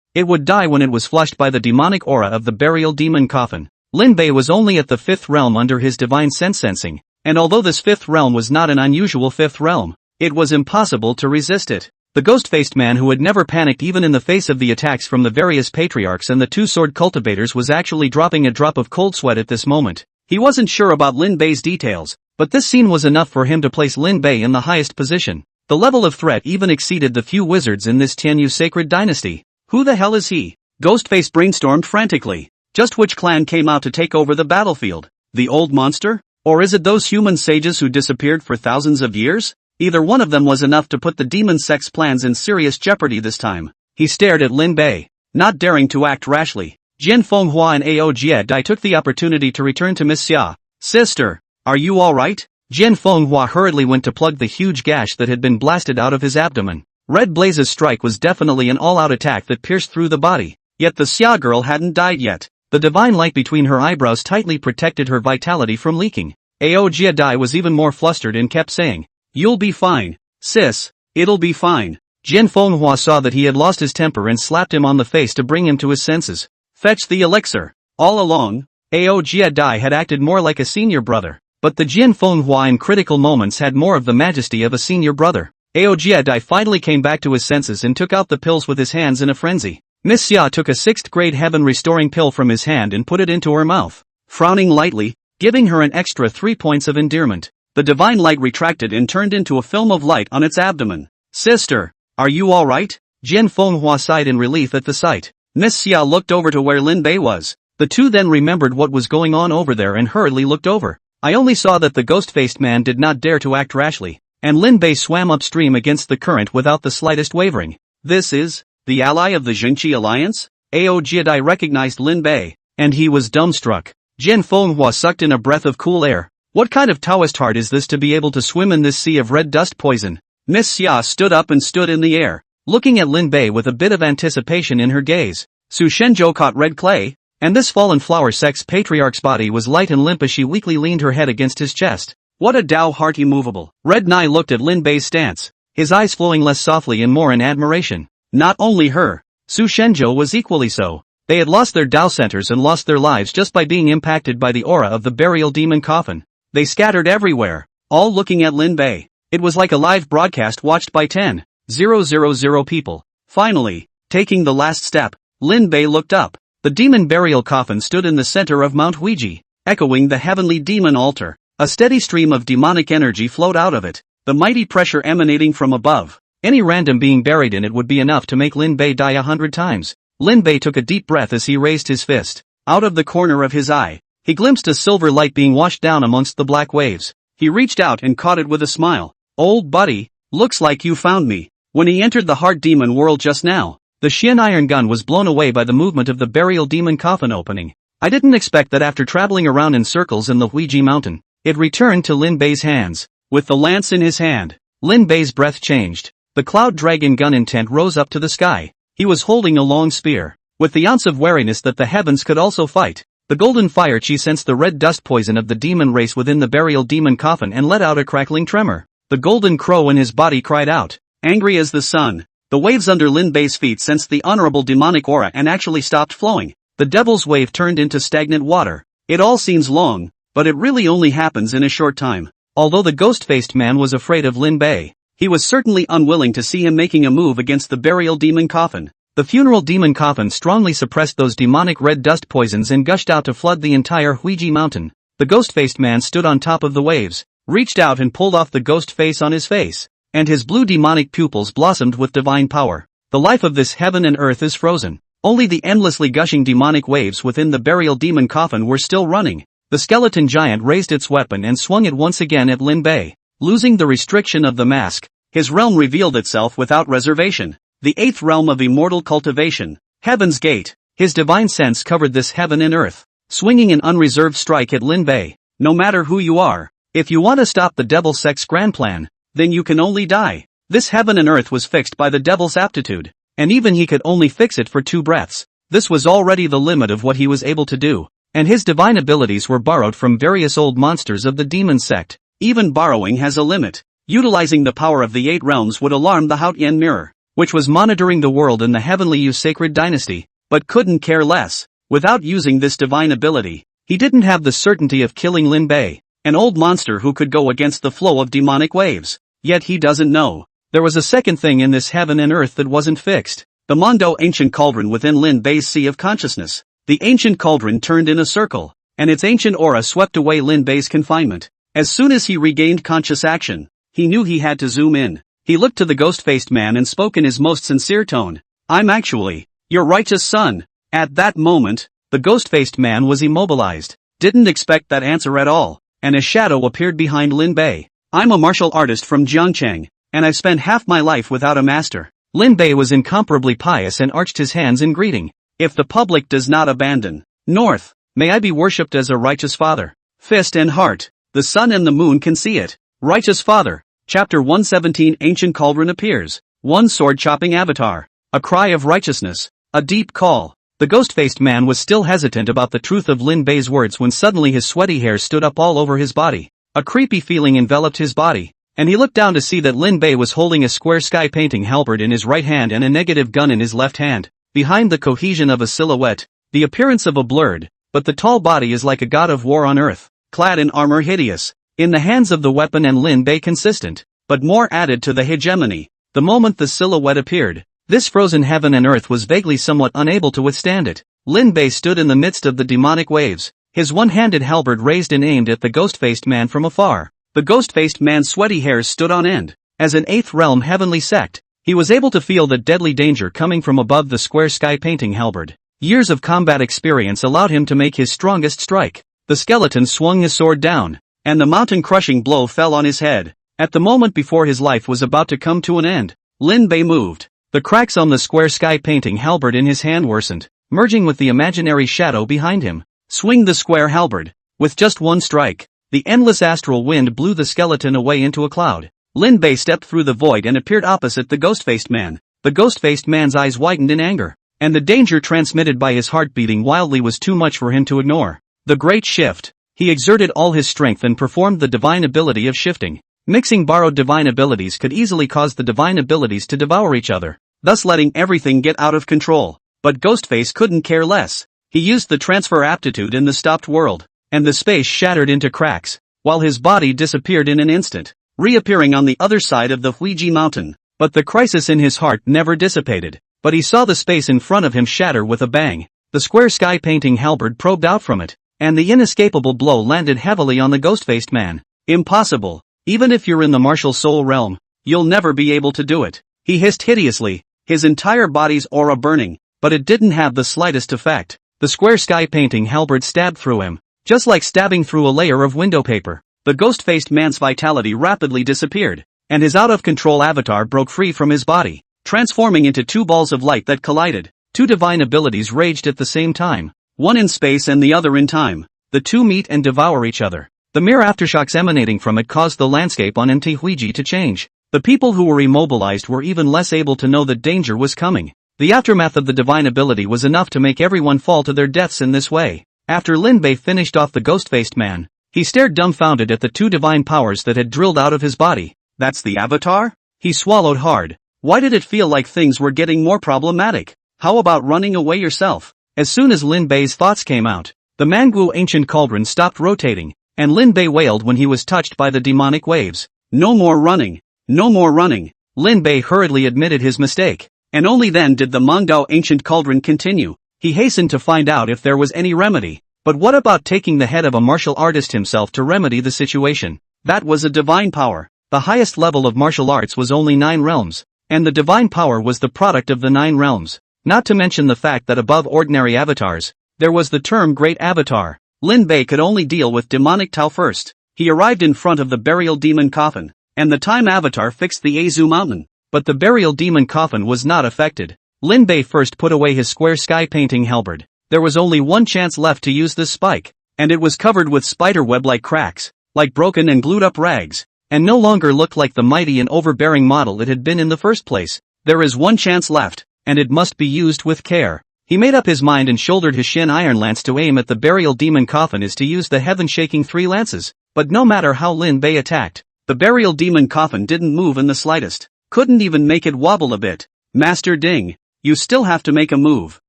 it would die when it was flushed by the demonic aura of the burial demon coffin. Lin Bei was only at the 5th realm under his divine sense sensing, and although this 5th realm was not an unusual 5th realm, it was impossible to resist it. The ghost-faced man who had never panicked even in the face of the attacks from the various patriarchs and the 2 sword cultivators was actually dropping a drop of cold sweat at this moment. He wasn't sure about Lin Bei's details, but this scene was enough for him to place Lin Bei in the highest position. The level of threat even exceeded the few wizards in this Tianyu sacred dynasty. Who the hell is he? Ghostface brainstormed frantically. Just which clan came out to take over the battlefield? The old monster? Or is it those human sages who disappeared for thousands of years? Either one of them was enough to put the demon sect's plans in serious jeopardy this time. He stared at Lin Bei, not daring to act rashly. Jian Fenghua and Ao Jie took the opportunity to return to Miss Xia. Sister, are you alright? Jian Fenghua hurriedly went to plug the huge gash that had been blasted out of his abdomen. Red Blaze's strike was definitely an all-out attack that pierced through the body. Yet the Xia girl hadn't died yet. The divine light between her eyebrows tightly protected her vitality from leaking. Ao Jie was even more flustered and kept saying, "You'll be fine, sis, it'll be fine." Jian Fenghua saw that he had lost his temper and slapped him on the face to bring him to his senses. Fetch the elixir. All along, Ao Jie had acted more like a senior brother, but the Jian Fenghua in critical moments had more of the majesty of a senior brother. Ao Jie finally came back to his senses and took out the pills with his hands in a frenzy. Miss Xia took a 6th grade heaven-restoring pill from his hand and put it into her mouth, frowning lightly, giving her an extra 3 points of endearment. The divine light retracted and turned into a film of light on its abdomen. Sister, are you alright? Jian Fenghua sighed in relief at the sight. Miss Xia looked over to where Lin Bei was. The two then remembered what was going on over there and hurriedly looked over. I only saw that the ghost-faced man did not dare to act rashly, and Lin Bei swam upstream against the current without the slightest wavering. This is the ally of the Jingqi alliance? Ao Jie recognized Lin Bei, and he was dumbstruck. Jian Fenghua sucked in a breath of cool air. What kind of Taoist heart is this to be able to swim in this sea of red dust poison? Miss Xia stood up and stood in the air, looking at Lin Bei with a bit of anticipation in her gaze. Su Shenzhou caught red clay, and this fallen flower sex patriarch's body was light and limp as she weakly leaned her head against his chest. What a Dao heart immovable. Red Nai looked at Lin Bei's stance, his eyes flowing less softly and more in admiration. Not only her, Su Shenzhou was equally so. They had lost their Dao centers and lost their lives just by being impacted by the aura of the burial demon coffin. They scattered everywhere, all looking at Lin Bei. It was like a live broadcast watched by 10,000 people. Finally, taking the last step, Lin Bei looked up. The demon burial coffin stood in the center of Mount Huiji, echoing the heavenly demon altar. A steady stream of demonic energy flowed out of it, the mighty pressure emanating from above. Any random being buried in it would be enough to make Lin Bei die 100 times. Lin Bei took a deep breath as he raised his fist. Out of the corner of his eye, he glimpsed a silver light being washed down amongst the black waves. He reached out and caught it with a smile. Old buddy, looks like you found me. When he entered the heart demon world just now, the Xian iron gun was blown away by the movement of the burial demon coffin opening. I didn't expect that after traveling around in circles in the Huiji mountain, it returned to Lin Bei's hands. With the lance in his hand, Lin Bei's breath changed. The cloud dragon gun intent rose up to the sky. He was holding a long spear, with the ounce of wariness that the heavens could also fight. The golden fire chi sensed the red dust poison of the demon race within the burial demon coffin and let out a crackling tremor. The golden crow in his body cried out, angry as the sun. The waves under Lin Bei's feet sensed the honorable demonic aura and actually stopped flowing. The devil's wave turned into stagnant water. It all seems long, but it really only happens in a short time. Although the ghost-faced man was afraid of Lin Bei, he was certainly unwilling to see him making a move against the burial demon coffin. The funeral demon coffin strongly suppressed those demonic red dust poisons and gushed out to flood the entire Huiji mountain. The ghost-faced man stood on top of the waves, reached out and pulled off the ghost face on his face, and his blue demonic pupils blossomed with divine power. The life of this heaven and earth is frozen. Only the endlessly gushing demonic waves within the burial demon coffin were still running. The skeleton giant raised its weapon and swung it once again at Lin Bei. Losing the restriction of the mask, his realm revealed itself without reservation. The eighth realm of immortal cultivation, Heaven's Gate. His divine sense covered this heaven and earth, swinging an unreserved strike at Lin Bei. No matter who you are, if you want to stop the devil's sex grand plan, then you can only die. This heaven and earth was fixed by the devil's aptitude, and even he could only fix it for 2 breaths. This was already the limit of what he was able to do, and his divine abilities were borrowed from various old monsters of the demon sect. Even borrowing has a limit. Utilizing the power of the 8 realms would alarm the Haotian mirror, which was monitoring the world in the Heavenly Yu sacred dynasty, but couldn't care less. Without using this divine ability, he didn't have the certainty of killing Lin Bei, an old monster who could go against the flow of demonic waves. Yet he doesn't know. There was a second thing in this heaven and earth that wasn't fixed. The Mondo ancient cauldron within Lin Bei's sea of consciousness. The ancient cauldron turned in a circle, and its ancient aura swept away Lin Bei's confinement. As soon as he regained conscious action, he knew he had to zoom in. He looked to the ghost-faced man and spoke in his most sincere tone. I'm actually your righteous son. At that moment, the ghost-faced man was immobilized. Didn't expect that answer at all, and a shadow appeared behind Lin Bei. I'm a martial artist from Jiangcheng, and I've spent half my life without a master. Lin Bei was incomparably pious and arched his hands in greeting. If the public does not abandon North, may I be worshipped as a righteous father. Fist and heart, the sun and the moon can see it. Righteous father. Chapter 117 Ancient Cauldron appears. One sword-chopping avatar. A cry of righteousness. A deep call. The ghost-faced man was still hesitant about the truth of Lin Bei's words when suddenly his sweaty hair stood up all over his body. A creepy feeling enveloped his body, and he looked down to see that Lin Bei was holding a square sky painting halberd in his right hand and a negative gun in his left hand. Behind the cohesion of a silhouette, the appearance of a blurred, but the tall body is like a god of war on earth, clad in armor hideous. In the hands of the weapon and Lin Bei consistent, but more added to the hegemony. The moment the silhouette appeared, this frozen heaven and earth was vaguely somewhat unable to withstand it. Lin Bei stood in the midst of the demonic waves, his one-handed halberd raised and aimed at the ghost-faced man from afar. The ghost-faced man's sweaty hairs stood on end. As an 8th realm heavenly sect, he was able to feel the deadly danger coming from above the square sky painting halberd. Years of combat experience allowed him to make his strongest strike. The skeleton swung his sword down, and the mountain-crushing blow fell on his head. At the moment before his life was about to come to an end, Lin Bei moved. The cracks on the square sky painting halberd in his hand worsened, merging with the imaginary shadow behind him. Swing the square halberd. With just one strike, the endless astral wind blew the skeleton away into a cloud. Lin Bei stepped through the void and appeared opposite the ghost-faced man. The ghost-faced man's eyes widened in anger, and the danger transmitted by his heart beating wildly was too much for him to ignore. The great shift. He exerted all his strength and performed the divine ability of shifting. Mixing borrowed divine abilities could easily cause the divine abilities to devour each other, thus letting everything get out of control. But Ghostface couldn't care less. He used the transfer aptitude in the stopped world, and the space shattered into cracks, while his body disappeared in an instant, reappearing on the other side of the Huiji mountain. But the crisis in his heart never dissipated, but he saw the space in front of him shatter with a bang. The square sky painting halberd probed out from it, and the inescapable blow landed heavily on the ghost-faced man. Impossible. Even if you're in the martial soul realm, you'll never be able to do it. He hissed hideously, his entire body's aura burning, but it didn't have the slightest effect. The square sky painting halberd stabbed through him, just like stabbing through a layer of window paper. The ghost-faced man's vitality rapidly disappeared, and his out-of-control avatar broke free from his body, transforming into 2 balls of light that collided. 2 divine abilities raged at the same time, one in space and the other in time. The 2 meet and devour each other. The mere aftershocks emanating from it caused the landscape on MT Huiji to change. The people who were immobilized were even less able to know that danger was coming. The aftermath of the divine ability was enough to make everyone fall to their deaths in this way. After Lin Bei finished off the ghost-faced man, he stared dumbfounded at the 2 divine powers that had drilled out of his body. That's the avatar? He swallowed hard. Why did it feel like things were getting more problematic? How about running away yourself? As soon as Lin Bei's thoughts came out, the Manhwa ancient cauldron stopped rotating, and Lin Bei wailed when he was touched by the demonic waves. No more running. No more running. Lin Bei hurriedly admitted his mistake, and only then did the manga ancient cauldron continue. He hastened to find out if there was any remedy. But what about taking the head of a martial artist himself to remedy the situation? That was a divine power. The highest level of martial arts was only 9 realms, and the divine power was the product of the 9 realms. Not to mention the fact that above ordinary avatars, there was the term Great Avatar. Lin Bei could only deal with demonic Tao first. He arrived in front of the burial demon coffin, and the time avatar fixed the Azu mountain. But the burial demon coffin was not affected. Lin Bei first put away his square sky painting halberd. There was only one chance left to use this spike, and it was covered with spiderweb-like cracks, like broken and glued-up rags, and no longer looked like the mighty and overbearing model it had been in the first place. There is one chance left, and it must be used with care. He made up his mind and shouldered his Shin Iron Lance to aim at the burial demon coffin is to use the heaven-shaking 3 lances. But no matter how Lin Bei attacked, the burial demon coffin didn't move in the slightest, couldn't even make it wobble a bit. Master Ding, you still have to make a move.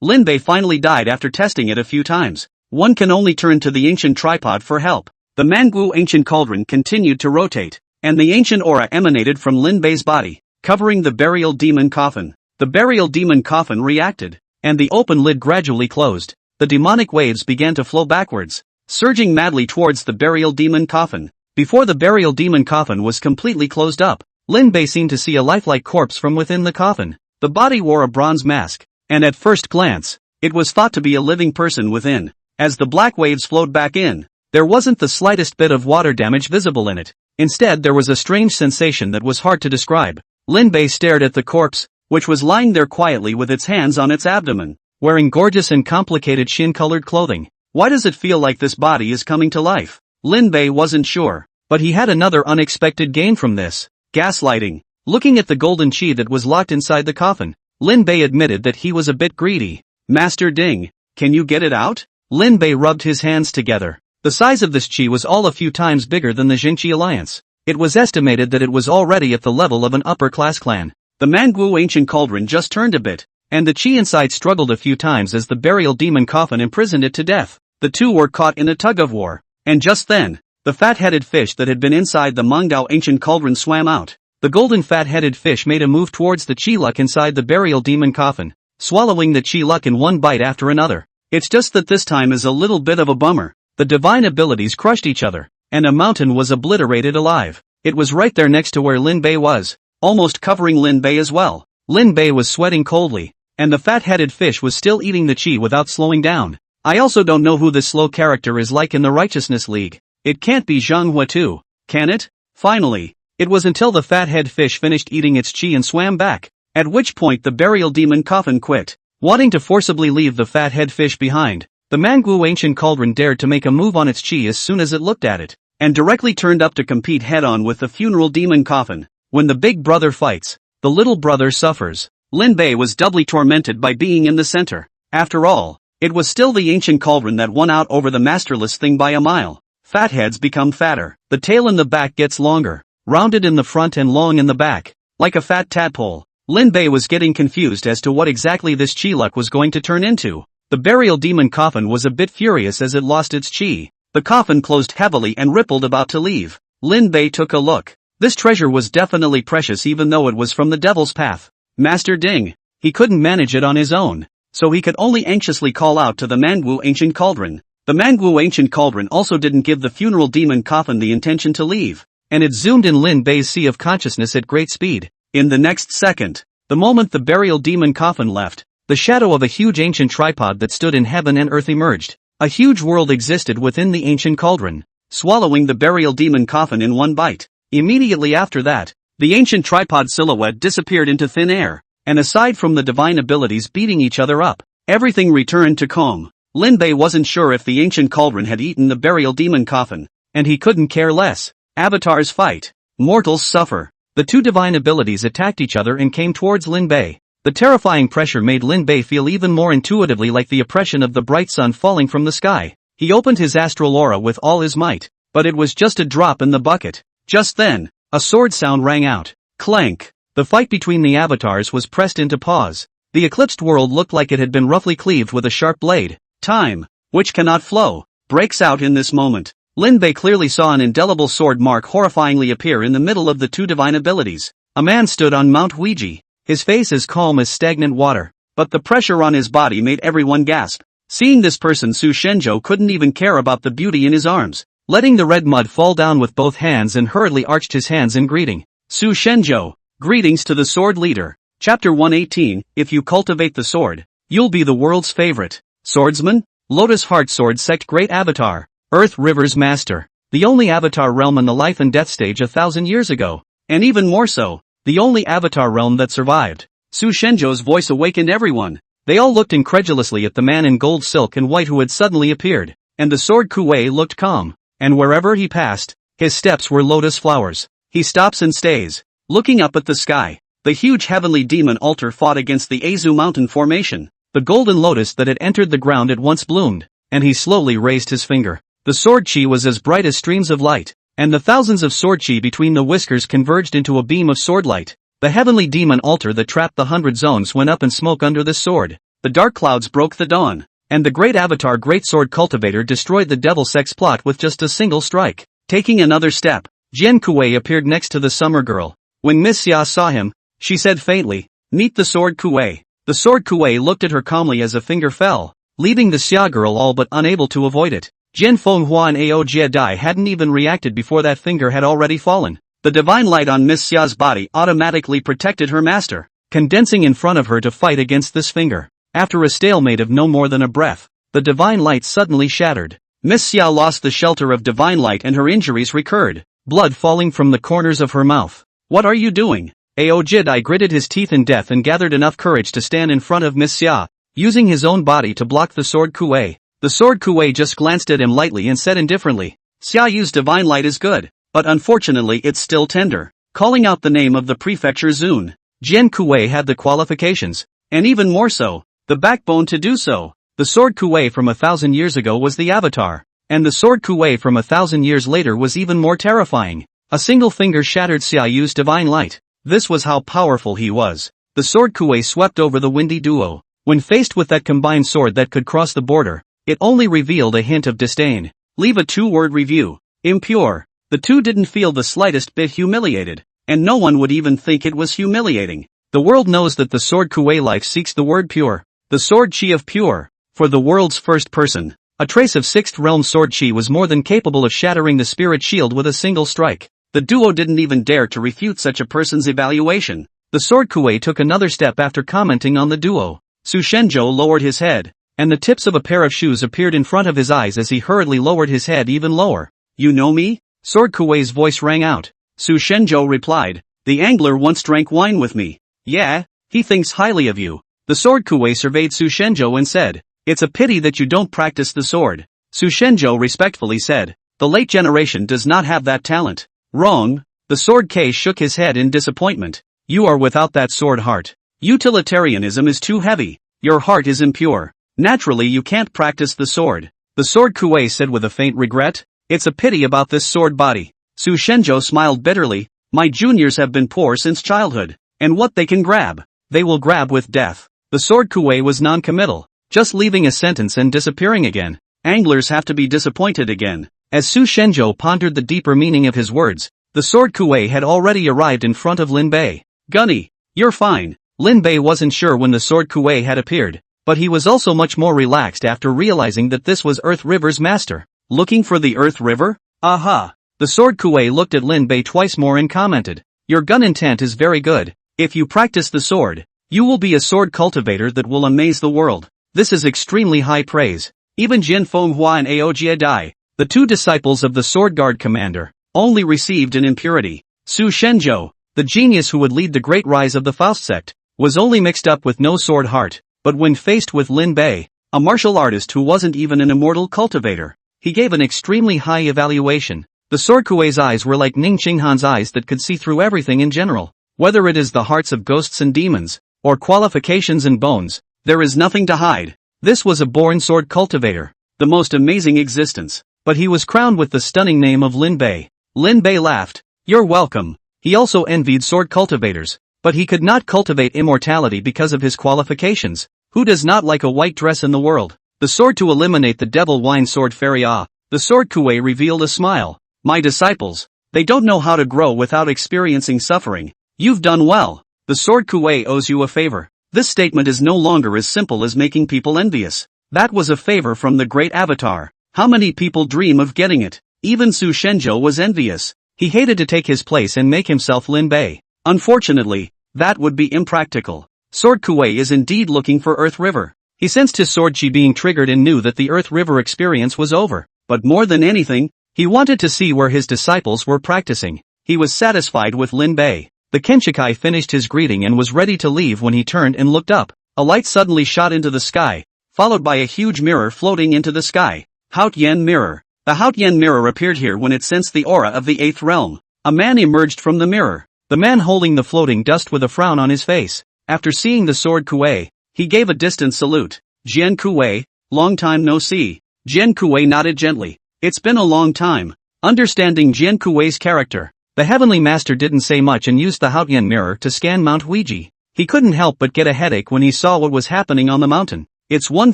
Lin Bei finally died after testing it a few times. One can only turn to the ancient tripod for help. The manhwa ancient cauldron continued to rotate, and the ancient aura emanated from Lin Bei's body, covering the burial demon coffin. The burial demon coffin reacted, and the open lid gradually closed. The demonic waves began to flow backwards, surging madly towards the burial demon coffin. Before the burial demon coffin was completely closed up, Lin Bei seemed to see a lifelike corpse from within the coffin. The body wore a bronze mask, and at first glance, it was thought to be a living person within. As the black waves flowed back in, there wasn't the slightest bit of water damage visible in it. Instead, there was a strange sensation that was hard to describe. Lin Bei stared at the corpse, which was lying there quietly with its hands on its abdomen, wearing gorgeous and complicated shin-colored clothing. Why does it feel like this body is coming to life? Lin Bei wasn't sure, but he had another unexpected gain from this. Gaslighting. Looking at the golden chi that was locked inside the coffin, Lin Bei admitted that he was a bit greedy. Master Ding, can you get it out? Lin Bei rubbed his hands together. The size of this chi was all a few times bigger than the Jingqi alliance. It was estimated that it was already at the level of an upper-class clan. The manhwa ancient cauldron just turned a bit, and the chi inside struggled a few times as the burial demon coffin imprisoned it to death. The two were caught in a tug-of-war, and just then, the fat-headed fish that had been inside the Mangdao ancient cauldron swam out. The golden fat-headed fish made a move towards the chi luck inside the burial demon coffin, swallowing the chi luck in one bite after another. It's just that this time is a little bit of a bummer. The divine abilities crushed each other, and a mountain was obliterated alive. It was right there next to where Lin Bei was, almost covering Lin Bei as well. Lin Bei was sweating coldly, and the fat-headed fish was still eating the chi without slowing down. I also don't know who this slow character is like in the Righteousness League. It can't be Zhang Hua too, can it? Finally, it was until the fathead fish finished eating its chi and swam back, at which point the burial demon coffin quit. Wanting to forcibly leave the fathead fish behind, the manhwa ancient cauldron dared to make a move on its chi as soon as it looked at it, and directly turned up to compete head-on with the funeral demon coffin. When the big brother fights, the little brother suffers. Lin Bei was doubly tormented by being in the center. After all, it was still the ancient cauldron that won out over the masterless thing by a mile. Fatheads become fatter. The tail in the back gets longer, rounded in the front and long in the back, like a fat tadpole. Lin Bei was getting confused as to what exactly this chi luck was going to turn into. The burial demon coffin was a bit furious as it lost its chi. The coffin closed heavily and rippled about to leave. Lin Bei took a look. This treasure was definitely precious even though it was from the devil's path. Master Ding, he couldn't manage it on his own, so he could only anxiously call out to the manhwa ancient cauldron. The manhwa ancient cauldron also didn't give the funeral demon coffin the intention to leave, and it zoomed in Lin Bei's sea of consciousness at great speed. In the next second, the moment the burial demon coffin left, the shadow of a huge ancient tripod that stood in heaven and earth emerged. A huge world existed within the ancient cauldron, swallowing the burial demon coffin in one bite. Immediately after that, the ancient tripod silhouette disappeared into thin air, and aside from the divine abilities beating each other up, everything returned to calm. Lin Bei wasn't sure if the ancient cauldron had eaten the burial demon coffin, and he couldn't care less. Avatars fight. Mortals suffer. The two divine abilities attacked each other and came towards Lin Bei. The terrifying pressure made Lin Bei feel even more intuitively like the oppression of the bright sun falling from the sky. He opened his astral aura with all his might, but it was just a drop in the bucket. Just then, a sword sound rang out. Clank. The fight between the avatars was pressed into pause. The eclipsed world looked like it had been roughly cleaved with a sharp blade. Time, which cannot flow, breaks out in this moment. Lin Bei clearly saw an indelible sword mark horrifyingly appear in the middle of the two divine abilities. A man stood on Mount Ouija, his face as calm as stagnant water, but the pressure on his body made everyone gasp. Seeing this person, Su Shenjo couldn't even care about the beauty in his arms. Letting the red mud fall down with both hands and hurriedly arched his hands in greeting. Su Shenjo, greetings to the sword leader. Chapter 118, if you cultivate the sword, you'll be the world's favorite swordsman. Lotus Heart Sword Sect Great Avatar, Earth River's Master. The only Avatar realm in the life and death stage 1,000 years ago. And even more so, the only Avatar realm that survived. Su Shenjo's voice awakened everyone. They all looked incredulously at the man in gold silk and white who had suddenly appeared. And the sword Kuei looked calm. And wherever he passed, his steps were lotus flowers. He stops and stays, looking up at the sky. The huge heavenly demon altar fought against the Azu mountain formation. The golden lotus that had entered the ground at once bloomed, and he slowly raised his finger. The sword chi was as bright as streams of light, and the thousands of sword chi between the whiskers converged into a beam of sword light. The heavenly demon altar that trapped the 100 zones went up in smoke under this sword. The dark clouds broke the dawn, and the great Avatar Great Sword Cultivator destroyed the Devil Sex plot with just a single strike. Taking another step, Jian Kuei appeared next to the summer girl. When Miss Xia saw him, she said faintly, "Meet the sword Kuei." The sword Kuei looked at her calmly as a finger fell, leaving the Xia girl all but unable to avoid it. Jian Fenghua and Ao Jiedai hadn't even reacted before that finger had already fallen. The divine light on Miss Xia's body automatically protected her master, condensing in front of her to fight against this finger. After a stalemate of no more than a breath, the divine light suddenly shattered. Miss Xia lost the shelter of divine light and her injuries recurred, blood falling from the corners of her mouth. "What are you doing?" Ao Jiedai gritted his teeth in death and gathered enough courage to stand in front of Miss Xia, using his own body to block the sword Kuei. The sword Kuei just glanced at him lightly and said indifferently, "Xiaoyu's divine light is good, but unfortunately it's still tender." Calling out the name of the prefecture Zun, Jian Kuei had the qualifications, and even more so, the backbone to do so. The sword Kuei from 1,000 years ago was the Avatar, and the sword Kuei from 1,000 years later was even more terrifying. A single finger shattered Xiaoyu's divine light. This was how powerful he was. The sword Kuei swept over the windy duo. When faced with that combined sword that could cross the border, it only revealed a hint of disdain. Leave a 2-word review. Impure. The two didn't feel the slightest bit humiliated, and no one would even think it was humiliating. The world knows that the sword Kuei life seeks the word pure. The sword chi of pure. For the world's first person, a trace of 6th realm sword chi was more than capable of shattering the spirit shield with a single strike. The duo didn't even dare to refute such a person's evaluation. The sword Kuei took another step after commenting on the duo. Su Shenjo lowered his head, and the tips of a pair of shoes appeared in front of his eyes as he hurriedly lowered his head even lower. "You know me?" Sword Kuei's voice rang out. Su Shenjo replied, "The angler once drank wine with me." "Yeah, he thinks highly of you." The sword Kuei surveyed Su Shenjo and said, "It's a pity that you don't practice the sword." Su Shenjo respectfully said, "The late generation does not have that talent." "Wrong." The sword Kei shook his head in disappointment. "You are without that sword heart. Utilitarianism is too heavy. Your heart is impure. Naturally you can't practice the sword." The sword Kuei said with a faint regret, "It's a pity about this sword body." Su Shenjo smiled bitterly, "My juniors have been poor since childhood, and what they can grab, they will grab with death." The sword Kuei was non-committal, just leaving a sentence and disappearing again. Anglers have to be disappointed again. As Su Shenjo pondered the deeper meaning of his words, the sword Kuei had already arrived in front of Lin Bei. "Gunny, you're fine." Lin Bei wasn't sure when the sword Kuei had appeared, but he was also much more relaxed after realizing that this was Earth River's master. "Looking for the Earth River? Aha." The sword Kuei looked at Lin Bei twice more and commented, "Your gun intent is very good. If you practice the sword, you will be a sword cultivator that will amaze the world." This is extremely high praise. Even Jian Fenghua and Ao Jiedai, the two disciples of the sword guard commander, only received an impurity. Su Shenjo, the genius who would lead the great rise of the Faust sect, was only mixed up with no sword heart, but when faced with Lin Bei, a martial artist who wasn't even an immortal cultivator, he gave an extremely high evaluation. The sword Kuei's eyes were like Ning Qinghan's eyes that could see through everything in general. Whether it is the hearts of ghosts and demons, or qualifications and bones, there is nothing to hide. This was a born sword cultivator, the most amazing existence. But he was crowned with the stunning name of Lin Bei. Lin Bei laughed, "You're welcome." He also envied sword cultivators, but he could not cultivate immortality because of his qualifications. Who does not like a white dress in the world? The sword to eliminate the devil wine sword fairy. The sword Kuei revealed a smile. "My disciples, they don't know how to grow without experiencing suffering. You've done well. The sword Kuei owes you a favor." This statement is no longer as simple as making people envious. That was a favor from the great avatar. How many people dream of getting it? Even Su Shenzhou was envious. He hated to take his place and make himself Lin Bei. Unfortunately, that would be impractical. Sword Kuei is indeed looking for Earth River. He sensed his sword chi being triggered and knew that the Earth River experience was over. But more than anything, he wanted to see where his disciples were practicing. He was satisfied with Lin Bei. The Kenshikai finished his greeting and was ready to leave when he turned and looked up. A light suddenly shot into the sky, followed by a huge mirror floating into the sky. Haotian Mirror. The Haotian Mirror appeared here when it sensed the aura of the 8th realm. A man emerged from the mirror. The man holding the floating dust with a frown on his face. After seeing the sword Kuei, he gave a distant salute. Jian Kuei, long time no see. Jian Kuei nodded gently. It's been a long time. Understanding Jian Kuei's character, the Heavenly Master didn't say much and used the Haotian Mirror to scan Mount Ouiji. He couldn't help but get a headache when he saw what was happening on the mountain. It's one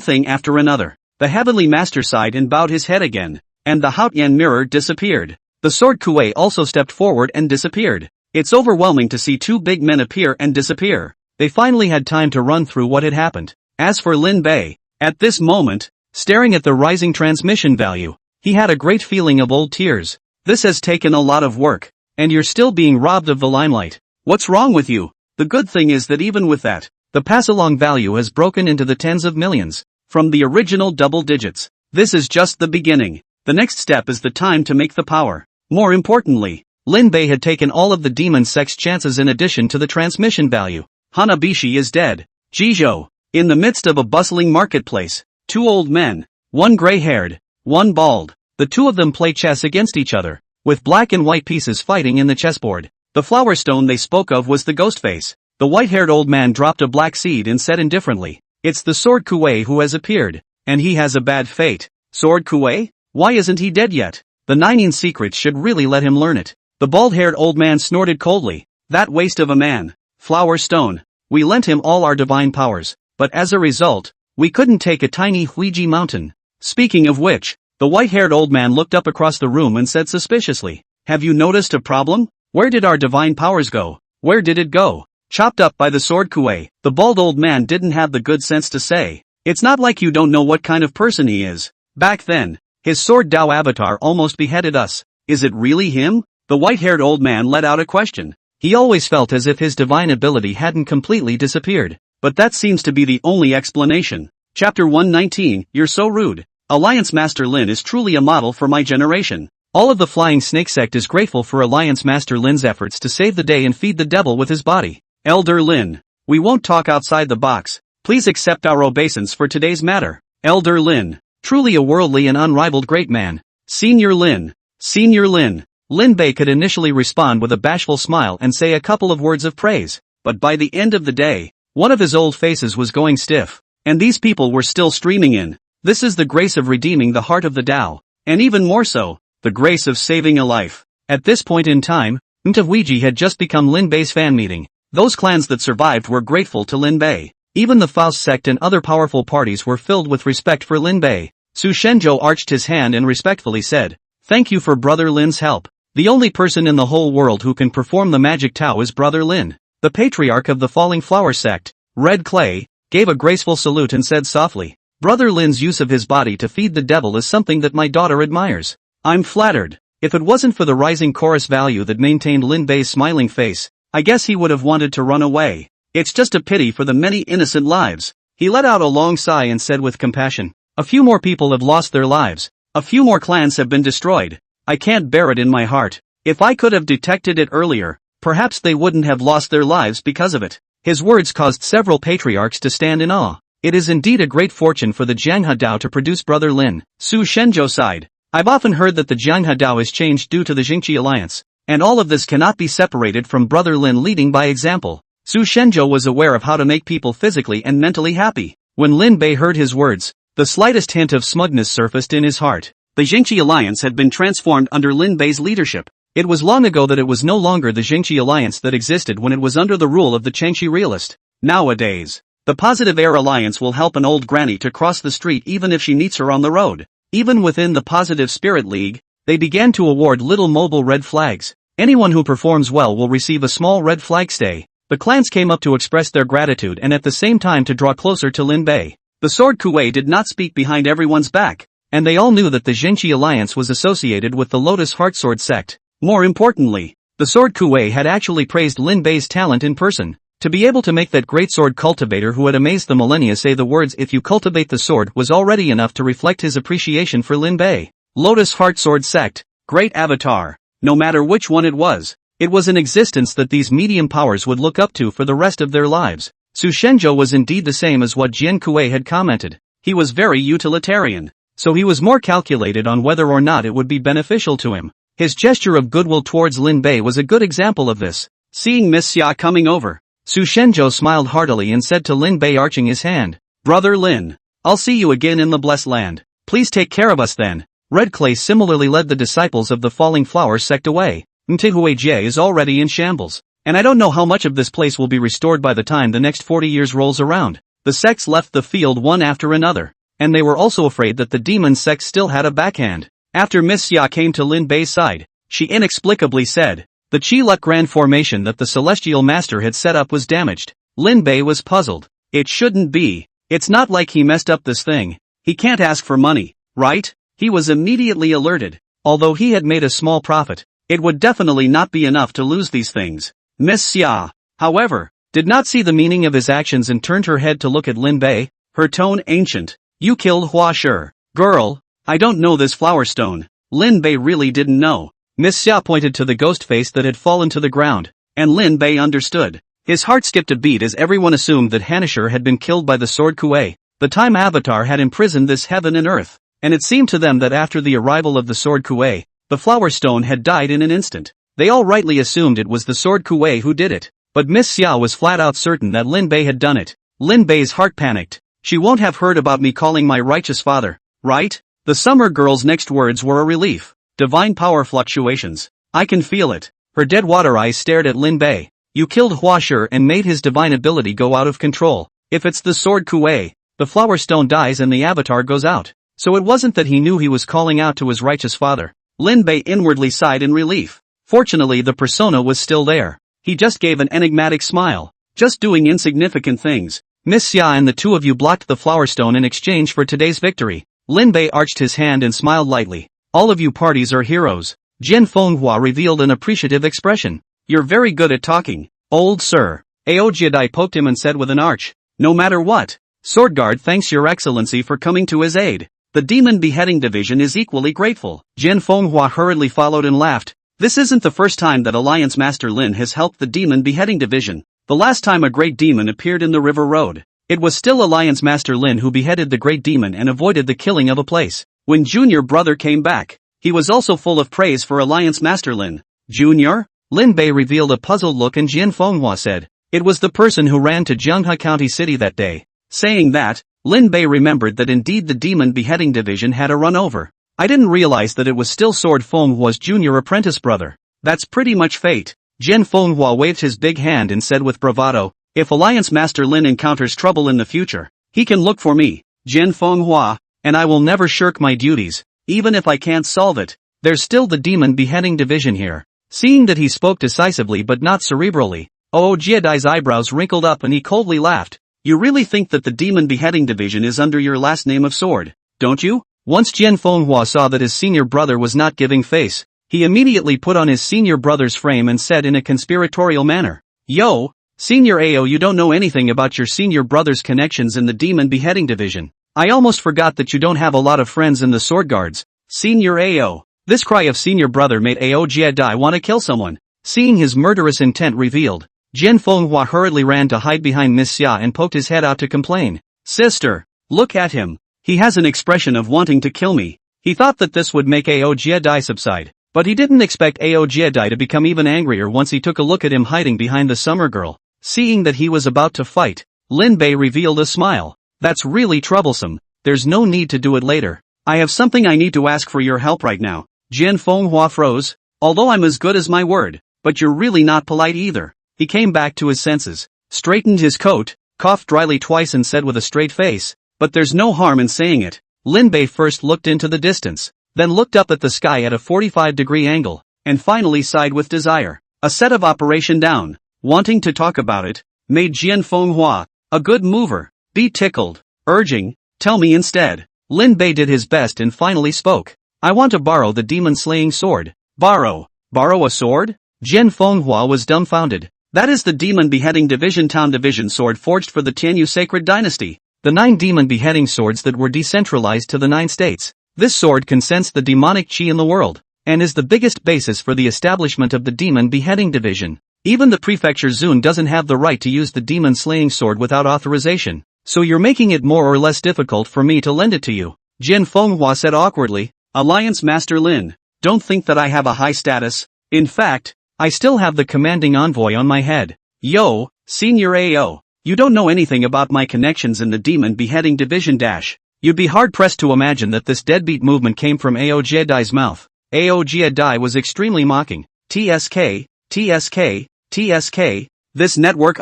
thing after another. The Heavenly Master sighed and bowed his head again, and the Haotian Mirror disappeared. The sword Kuei also stepped forward and disappeared. It's overwhelming to see two big men appear and disappear. They finally had time to run through what had happened. As for Lin Bei, at this moment, staring at the rising transmission value, he had a great feeling of old tears. This has taken a lot of work. And you're still being robbed of the limelight. What's wrong with you? The good thing is that even with that, the pass-along value has broken into the tens of millions, from the original double digits. This is just the beginning. The next step is the time to make the power. More importantly, Lin Bei had taken all of the demon sex chances in addition to the transmission value. Hanabishi is dead. Jizhou. In the midst of a bustling marketplace, two old men, one gray-haired, one bald, the two of them play chess against each other, with black and white pieces fighting in the chessboard. The flower stone they spoke of was the ghost face. The white-haired old man dropped a black seed and said indifferently, "It's the sword Kuei who has appeared, and he has a bad fate." Sword Kuei? Why isn't he dead yet? The Nine Secrets should really let him learn it. The bald-haired old man snorted coldly. That waste of a man. Flower stone. We lent him all our divine powers, but as a result, we couldn't take a tiny Ouiji mountain. Speaking of which, the white-haired old man looked up across the room and said suspiciously, "Have you noticed a problem? Where did our divine powers go? Where did it go?" Chopped up by the sword Kuei. The bald old man didn't have the good sense to say, "It's not like you don't know what kind of person he is. Back then, his sword Dao avatar almost beheaded us. Is it really him?" The white-haired old man let out a question. He always felt as if his divine ability hadn't completely disappeared. But that seems to be the only explanation. Chapter 119, You're so rude. Alliance Master Lin is truly a model for my generation. All of the Flying Snake sect is grateful for Alliance Master Lin's efforts to save the day and feed the devil with his body. Elder Lin. We won't talk outside the box. Please accept our obeisance for today's matter. Elder Lin. Truly a worldly and unrivaled great man. Senior Lin. Senior Lin. Lin Bei could initially respond with a bashful smile and say a couple of words of praise, but by the end of the day, one of his old faces was going stiff. And these people were still streaming in. This is the grace of redeeming the heart of the Tao, and even more so, the grace of saving a life. At this point in time, Ouiji had just become Lin Bei's fan meeting. Those clans that survived were grateful to Lin Bei. Even the Faust sect and other powerful parties were filled with respect for Lin Bei. Su Shenzhou arched his hand and respectfully said, "Thank you for Brother Lin's help. The only person in the whole world who can perform the magic Tao is Brother Lin." The patriarch of the Falling Flower sect, Red Clay, gave a graceful salute and said softly, "Brother Lin's use of his body to feed the devil is something that my daughter admires. I'm flattered. If it wasn't for the rising chorus value that maintained Lin Bei's smiling face, I guess he would have wanted to run away. It's just a pity for the many innocent lives." He let out a long sigh and said with compassion, "A few more people have lost their lives. A few more clans have been destroyed. I can't bear it in my heart. If I could have detected it earlier, perhaps they wouldn't have lost their lives because of it." His words caused several patriarchs to stand in awe. It is indeed a great fortune for the Jianghe Dao to produce Brother Lin. Su Shenzhou sighed. "I've often heard that the Jianghe Dao is changed due to the Jingqi alliance, and all of this cannot be separated from Brother Lin leading by example." Su Shenzhou was aware of how to make people physically and mentally happy. When Lin Bei heard his words, the slightest hint of smugness surfaced in his heart. The Jingqi alliance had been transformed under Lin Bei's leadership. It was long ago that it was no longer the Jingqi alliance that existed when it was under the rule of the Chengxi realist. Nowadays, the Positive Air Alliance will help an old granny to cross the street even if she meets her on the road. Even within the Positive Spirit League, they began to award little mobile red flags. Anyone who performs well will receive a small red flag stay. The clans came up to express their gratitude and at the same time to draw closer to Lin Bei. The sword Kuei did not speak behind everyone's back, and they all knew that the Jinchi alliance was associated with the Lotus Heartsword sect. More importantly, the sword Kuei had actually praised Lin Bei's talent in person. To be able to make that great sword cultivator who had amazed the millennia say the words "if you cultivate the sword" was already enough to reflect his appreciation for Lin Bei. Lotus Heartsword sect, great avatar. No matter which one it was an existence that these medium powers would look up to for the rest of their lives. Su Shenzhou was indeed the same as what Jian Kuei had commented. He was very utilitarian, so he was more calculated on whether or not it would be beneficial to him. His gesture of goodwill towards Lin Bei was a good example of this. Seeing Miss Xia coming over, Su Shenzhou smiled heartily and said to Lin Bei, arching his hand, "Brother Lin, I'll see you again in the blessed land. Please take care of us then." Red Clay similarly led the disciples of the Falling Flower sect away. Mtihuejie is already in shambles, and I don't know how much of this place will be restored by the time the next 40 years rolls around. The sects left the field one after another, and they were also afraid that the demon sect still had a backhand. After Miss Xia came to Lin Bei's side, she inexplicably said, "The Chi-Luk Grand formation that the Celestial Master had set up was damaged." Lin Bei was puzzled. "It shouldn't be. It's not like he messed up this thing. He can't ask for money, right?" He was immediately alerted. Although he had made a small profit, it would definitely not be enough to lose these things. Miss Xia, however, did not see the meaning of his actions and turned her head to look at Lin Bei, her tone ancient. "You killed Hua Shi. Girl, I don't know this flower stone." Lin Bei really didn't know. Miss Xia pointed to the ghost face that had fallen to the ground, and Lin Bei understood. His heart skipped a beat as everyone assumed that Hanashir had been killed by the sword Kuei. The time Avatar had imprisoned this heaven and earth, and it seemed to them that after the arrival of the sword Kuei, the flower stone had died in an instant. They all rightly assumed it was the sword Kuei who did it, but Miss Xia was flat out certain that Lin Bei had done it. Lin Bei's heart panicked. "She won't have heard about me calling my righteous father, right?" The summer girl's next words were a relief. "Divine power fluctuations. I can feel it." Her dead water eyes stared at Lin Bei. "You killed Hua Shi and made his divine ability go out of control. If it's the sword Kuei, the flower stone dies and the avatar goes out. So it wasn't that he knew he was calling out to his righteous father." Lin Bei inwardly sighed in relief. Fortunately, the persona was still there. He just gave an enigmatic smile. "Just doing insignificant things. Miss Xia and the two of you blocked the flower stone in exchange for today's victory." Lin Bei arched his hand and smiled lightly. "All of you parties are heroes." Jian Fenghua revealed an appreciative expression. "You're very good at talking, old sir." Aojiadai poked him and said with an arch, "No matter what, Swordguard thanks your excellency for coming to his aid. The Demon Beheading Division is equally grateful." Jian Fenghua hurriedly followed and laughed. "This isn't the first time that Alliance Master Lin has helped the Demon Beheading Division. The last time a great demon appeared in the River Road, it was still Alliance Master Lin who beheaded the great demon and avoided the killing of a place. When Junior Brother came back, he was also full of praise for Alliance Master Lin." "Junior?" Lin Bei revealed a puzzled look and Jian Fenghua said, "It was the person who ran to Zhenghe County City that day." Saying that, Lin Bei remembered that indeed the Demon Beheading Division had a run over. "I didn't realize that it was still Sword Fenghua's junior apprentice brother. That's pretty much fate." Jian Fenghua waved his big hand and said with bravado, "If Alliance Master Lin encounters trouble in the future, he can look for me, Jian Fenghua, and I will never shirk my duties, even if I can't solve it. There's still the Demon Beheading Division here." Seeing that he spoke decisively but not cerebrally, Jiadai's eyebrows wrinkled up and he coldly laughed. "You really think that the Demon Beheading Division is under your last name of Sword, don't you?" Once Jian Fenghua saw that his senior brother was not giving face, he immediately put on his senior brother's frame and said in a conspiratorial manner, "Yo, Senior Ao, you don't know anything about your senior brother's connections in the Demon Beheading Division. I almost forgot that you don't have a lot of friends in the Sword Guards, Senior Ao." This cry of senior brother made Ao Jiadai want to kill someone. Seeing his murderous intent revealed, Jian Fenghua hurriedly ran to hide behind Miss Xia and poked his head out to complain. "Sister, look at him. He has an expression of wanting to kill me." He thought that this would make Ao Jiadai subside, but he didn't expect Ao Jiadai to become even angrier once he took a look at him hiding behind the summer girl. Seeing that he was about to fight, Lin Bei revealed a smile. "That's really troublesome. There's no need to do it later. I have something I need to ask for your help right now." Jian Fenghua froze. "Although I'm as good as my word, but you're really not polite either." He came back to his senses, straightened his coat, coughed dryly twice and said with a straight face, "But there's no harm in saying it." Lin Bei first looked into the distance, then looked up at the sky at a 45-degree angle, and finally sighed with desire. A set of operation down, wanting to talk about it, made Jian Fenghua, a good mover, be tickled. urging, "Tell me instead." Lin Bei did his best and finally spoke. "I want to borrow the demon-slaying sword." "Borrow? Borrow a sword?" Jian Fenghua was dumbfounded. "That is the demon beheading division town division sword forged for the Tianyu sacred dynasty. The 9 demon beheading swords that were decentralized to the 9 states. This sword can sense the demonic chi in the world, and is the biggest basis for the establishment of the demon beheading division. Even the prefecture Zun doesn't have the right to use the demon-slaying sword without authorization, so you're making it more or less difficult for me to lend it to you." Jian Fenghua said awkwardly. "Alliance Master Lin, don't think that I have a high status. In fact, I still have the commanding envoy on my head. Yo, Senior AO, you don't know anything about my connections in the demon beheading division dash. You'd be hard-pressed to imagine that this deadbeat movement came from AO Jiedai's mouth." AO Jiedai was extremely mocking. TSK, TSK, TSK, this network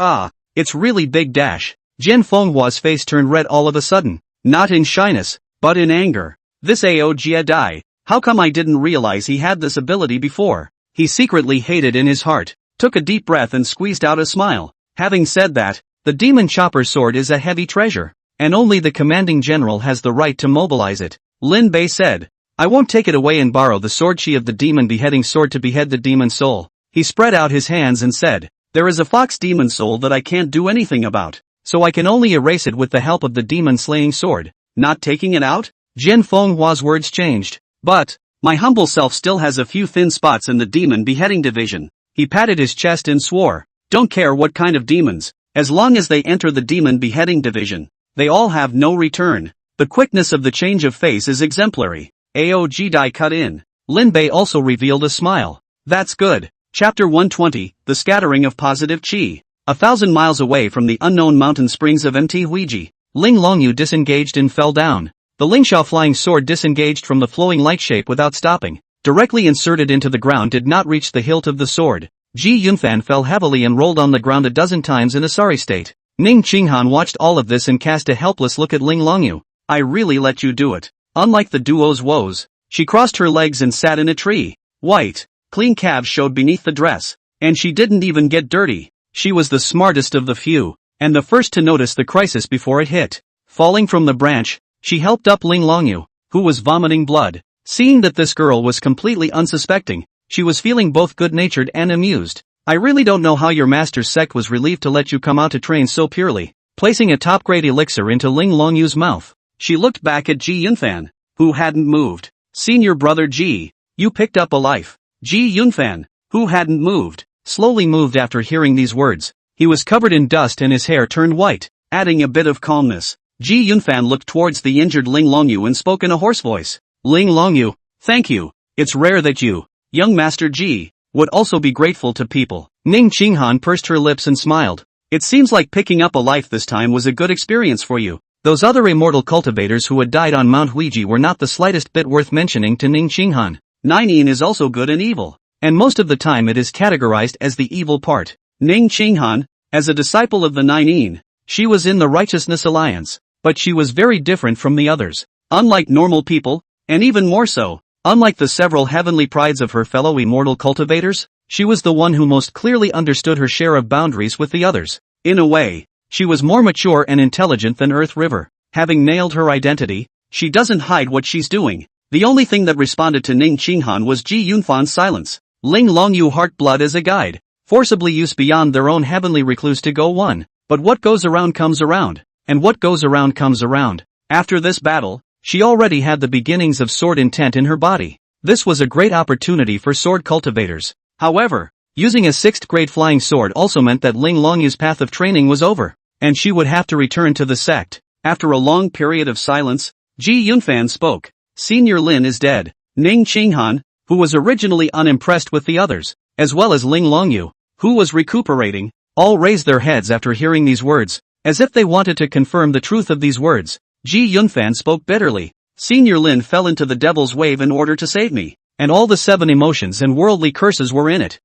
it's really big dash. Jian Fenghua's face turned red all of a sudden, not in shyness, but in anger. This AO Jiedai, how come I didn't realize he had this ability before? He secretly hated in his heart, took a deep breath and squeezed out a smile. Having said that, the demon chopper sword is a heavy treasure, and only the commanding general has the right to mobilize it. Lin Bei said, "I won't take it away and borrow the sword chi of the demon beheading sword to behead the demon soul." He spread out his hands and said, "There is a fox demon soul that I can't do anything about, so I can only erase it with the help of the demon slaying sword." "Not taking it out?" Jian Fenghua's words changed. "But, my humble self still has a few thin spots in the demon beheading division." He patted his chest and swore, "Don't care what kind of demons, as long as they enter the demon beheading division, they all have no return." The quickness of the change of face is exemplary. AO Jidai cut in. Lin Bei also revealed a smile. "That's good." Chapter 120, The Scattering of Positive Qi. 1,000 miles away from the unknown mountain springs of Mt. Huiji, Ling Longyu disengaged and fell down. The Lingxiao flying sword disengaged from the flowing light shape without stopping. Directly inserted into the ground did not reach the hilt of the sword. Ji Yunfan fell heavily and rolled on the ground a dozen times in a sorry state. Ning Qinghan watched all of this and cast a helpless look at Ling Longyu. "I really let you do it." Unlike the duo's woes, she crossed her legs and sat in a tree. White, clean calves showed beneath the dress, and she didn't even get dirty. She was the smartest of the few, and the first to notice the crisis before it hit. Falling from the branch, she helped up Ling Longyu, who was vomiting blood. Seeing that this girl was completely unsuspecting, she was feeling both good-natured and amused. "I really don't know how your master's sect was relieved to let you come out to train so purely." Placing a top-grade elixir into Ling Longyu's mouth, she looked back at Ji Yunfan, who hadn't moved. "Senior brother Ji, you picked up a life." Ji Yunfan, who hadn't moved, slowly moved after hearing these words. He was covered in dust and his hair turned white, adding a bit of calmness. Ji Yunfan looked towards the injured Ling Longyu and spoke in a hoarse voice. "Ling Longyu, thank you. It's rare that you, young Master Ji, would also be grateful to people." Ning Qinghan pursed her lips and smiled. "It seems like picking up a life this time was a good experience for you." Those other immortal cultivators who had died on Mount Huiji were not the slightest bit worth mentioning to Ning Qinghan. Ninein is also good and evil, and most of the time it is categorized as the evil part. Ning Qinghan, as a disciple of the Ninein, she was in the Righteousness Alliance, but she was very different from the others. Unlike normal people, and even more so, unlike the several heavenly prides of her fellow immortal cultivators, she was the one who most clearly understood her share of boundaries with the others. In a way, she was more mature and intelligent than Earth River. Having nailed her identity, she doesn't hide what she's doing. The only thing that responded to Ning Qinghan was Ji Yunfan's silence. Ling Longyu Heartblood as a guide, forcibly used beyond their own heavenly recluse to go one. But what goes around comes around, and what goes around comes around. After this battle, she already had the beginnings of sword intent in her body. This was a great opportunity for sword cultivators. However, using a 6th grade flying sword also meant that Ling Longyu's path of training was over, and she would have to return to the sect. After a long period of silence, Ji Yunfan spoke. "Senior Lin is dead." Ning Qinghan, who was originally unimpressed with the others, as well as Ling Longyu, who was recuperating, all raised their heads after hearing these words, as if they wanted to confirm the truth of these words. Ji Yunfan spoke bitterly. "Senior Lin fell into the devil's wave in order to save me, and all the 7 emotions and worldly curses were in it."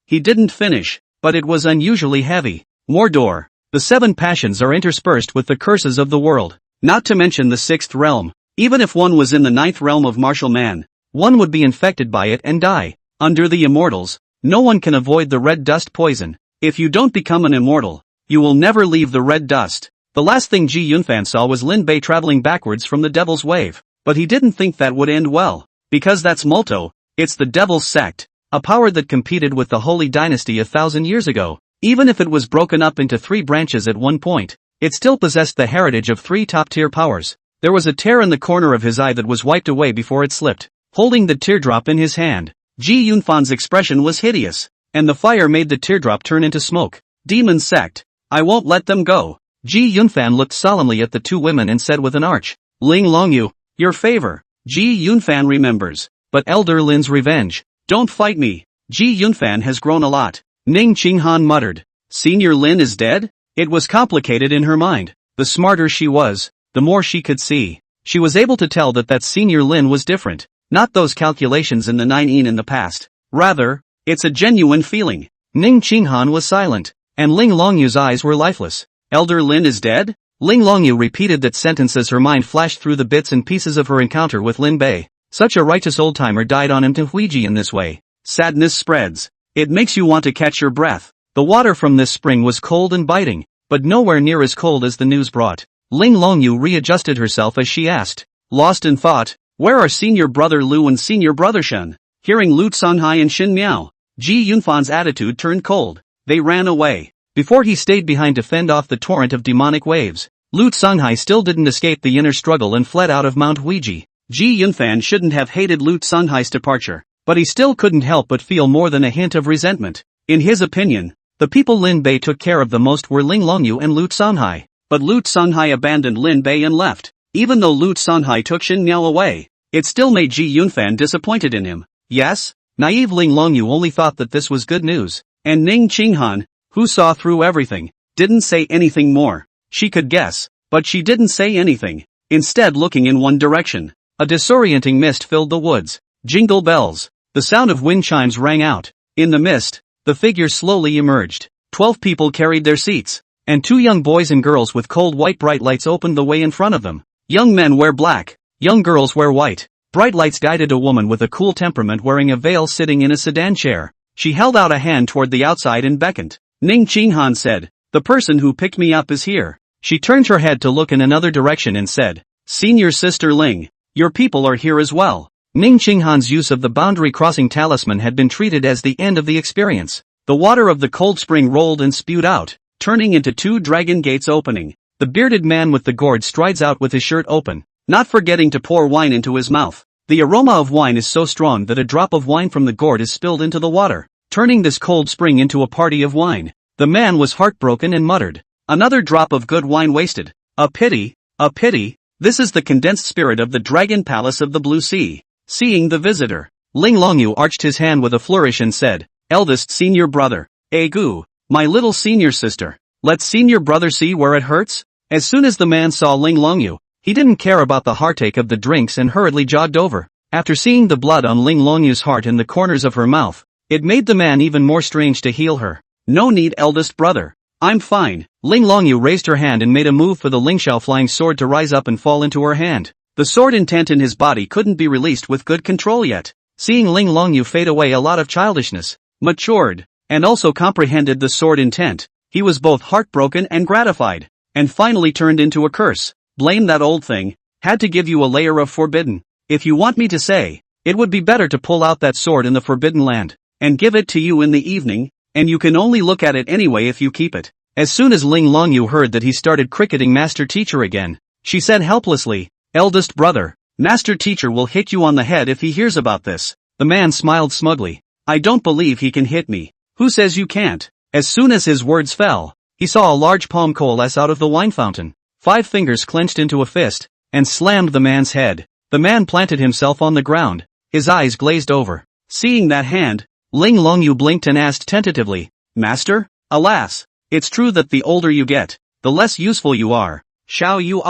He didn't finish, but it was unusually heavy. Mordor. The 7 passions are interspersed with the curses of the world, not to mention the 6th realm. Even if one was in the 9th realm of martial man, one would be infected by it and die. Under the immortals, no one can avoid the red dust poison. If you don't become an immortal, you will never leave the red dust. The last thing Ji Yunfan saw was Lin Bei traveling backwards from the Devil's Wave, but he didn't think that would end well, because that's Multo, it's the Devil's Sect, a power that competed with the Holy Dynasty 1,000 years ago. Even if it was broken up into 3 branches at one point, it still possessed the heritage of 3 top-tier powers. There was a tear in the corner of his eye that was wiped away before it slipped. Holding the teardrop in his hand, Ji Yunfan's expression was hideous, and the fire made the teardrop turn into smoke. Demon Sect, I won't let them go. Ji Yunfan looked solemnly at the 2 women and said with an arch, Ling Longyu, your favor. Ji Yunfan remembers, but Elder Lin's revenge. Don't fight me. Ji Yunfan has grown a lot. Ning Qinghan muttered. Senior Lin is dead? It was complicated in her mind. The smarter she was, the more she could see. She was able to tell that Senior Lin was different. Not those calculations in the 9 in the past. Rather, it's a genuine feeling. Ning Qinghan was silent, and Ling Longyu's eyes were lifeless. Elder Lin is dead? Ling Longyu repeated that sentence as her mind flashed through the bits and pieces of her encounter with Lin Bei. Such a righteous old-timer died on Manhwa in this way. Sadness spreads. It makes you want to catch your breath. The water from this spring was cold and biting, but nowhere near as cold as the news brought. Ling Longyu readjusted herself as she asked, lost in thought, where are Senior Brother Lu and Senior Brother Shen? Hearing Lu Songhai and Shin Miao, Ji Yunfan's attitude turned cold. They ran away. Before he stayed behind to fend off the torrent of demonic waves, Lu Songhai still didn't escape the inner struggle and fled out of Mount Huiji. Ji Yunfan shouldn't have hated Lu Songhai's departure, but he still couldn't help but feel more than a hint of resentment. In his opinion, the people Lin Bei took care of the most were Ling Longyu and Lu Songhai. But Lu Songhai abandoned Lin Bei and left. Even though Lu Songhai took Shin Miao away, it still made Ji Yunfan disappointed in him. Yes, naive Ling Longyu only thought that this was good news, and Ning Qinghan, who saw through everything, didn't say anything more. She could guess, but she didn't say anything, instead looking in one direction. A disorienting mist filled the woods. Jingle bells. The sound of wind chimes rang out. In the mist, the figure slowly emerged. 12 people carried their seats, and 2 young boys and girls with cold white bright lights opened the way in front of them. Young men wear black, young girls wear white. Bright lights guided a woman with a cool temperament wearing a veil sitting in a sedan chair. She held out a hand toward the outside and beckoned. Ning Qinghan said, the person who picked me up is here. She turned her head to look in another direction and said, Senior Sister Ling, your people are here as well. Ning Qinghan's use of the boundary crossing talisman had been treated as the end of the experience. The water of the cold spring rolled and spewed out, turning into 2 dragon gates opening. The bearded man with the gourd strides out with his shirt open, not forgetting to pour wine into his mouth. The aroma of wine is so strong that a drop of wine from the gourd is spilled into the water, turning this cold spring into a party of wine. The man was heartbroken and muttered, another drop of good wine wasted. A pity, a pity. This is the condensed spirit of the Dragon Palace of the Blue Sea. Seeing the visitor, Ling Longyu arched his hand with a flourish and said, eldest senior brother, Egu, my little senior sister, let senior brother see where it hurts? As soon as the man saw Ling Longyu, he didn't care about the heartache of the drinks and hurriedly jogged over. After seeing the blood on Ling Longyu's heart and the corners of her mouth, it made the man even more strange to heal her. No need, eldest brother. I'm fine. Ling Longyu raised her hand and made a move for the Lingxiao flying sword to rise up and fall into her hand. The sword intent in his body couldn't be released with good control yet. Seeing Ling Longyu fade away, a lot of childishness matured, and also comprehended the sword intent. He was both heartbroken and gratified, and finally turned into a curse. Blame that old thing, had to give you a layer of forbidden. If you want me to say, it would be better to pull out that sword in the Forbidden Land, and give it to you in the evening, and you can only look at it anyway if you keep it. As soon as Ling Longyu heard that he started cricketing Master Teacher again, she said helplessly, eldest brother, Master Teacher will hit you on the head if he hears about this. The man smiled smugly. I don't believe he can hit me. Who says you can't? As soon as his words fell, he saw a large palm coalesce out of the wine fountain. 5 fingers clenched into a fist, and slammed the man's head. The man planted himself on the ground, his eyes glazed over. Seeing that hand, Ling Longyu blinked and asked tentatively, Master? Alas, it's true that the older you get, the less useful you are. Xiao Yu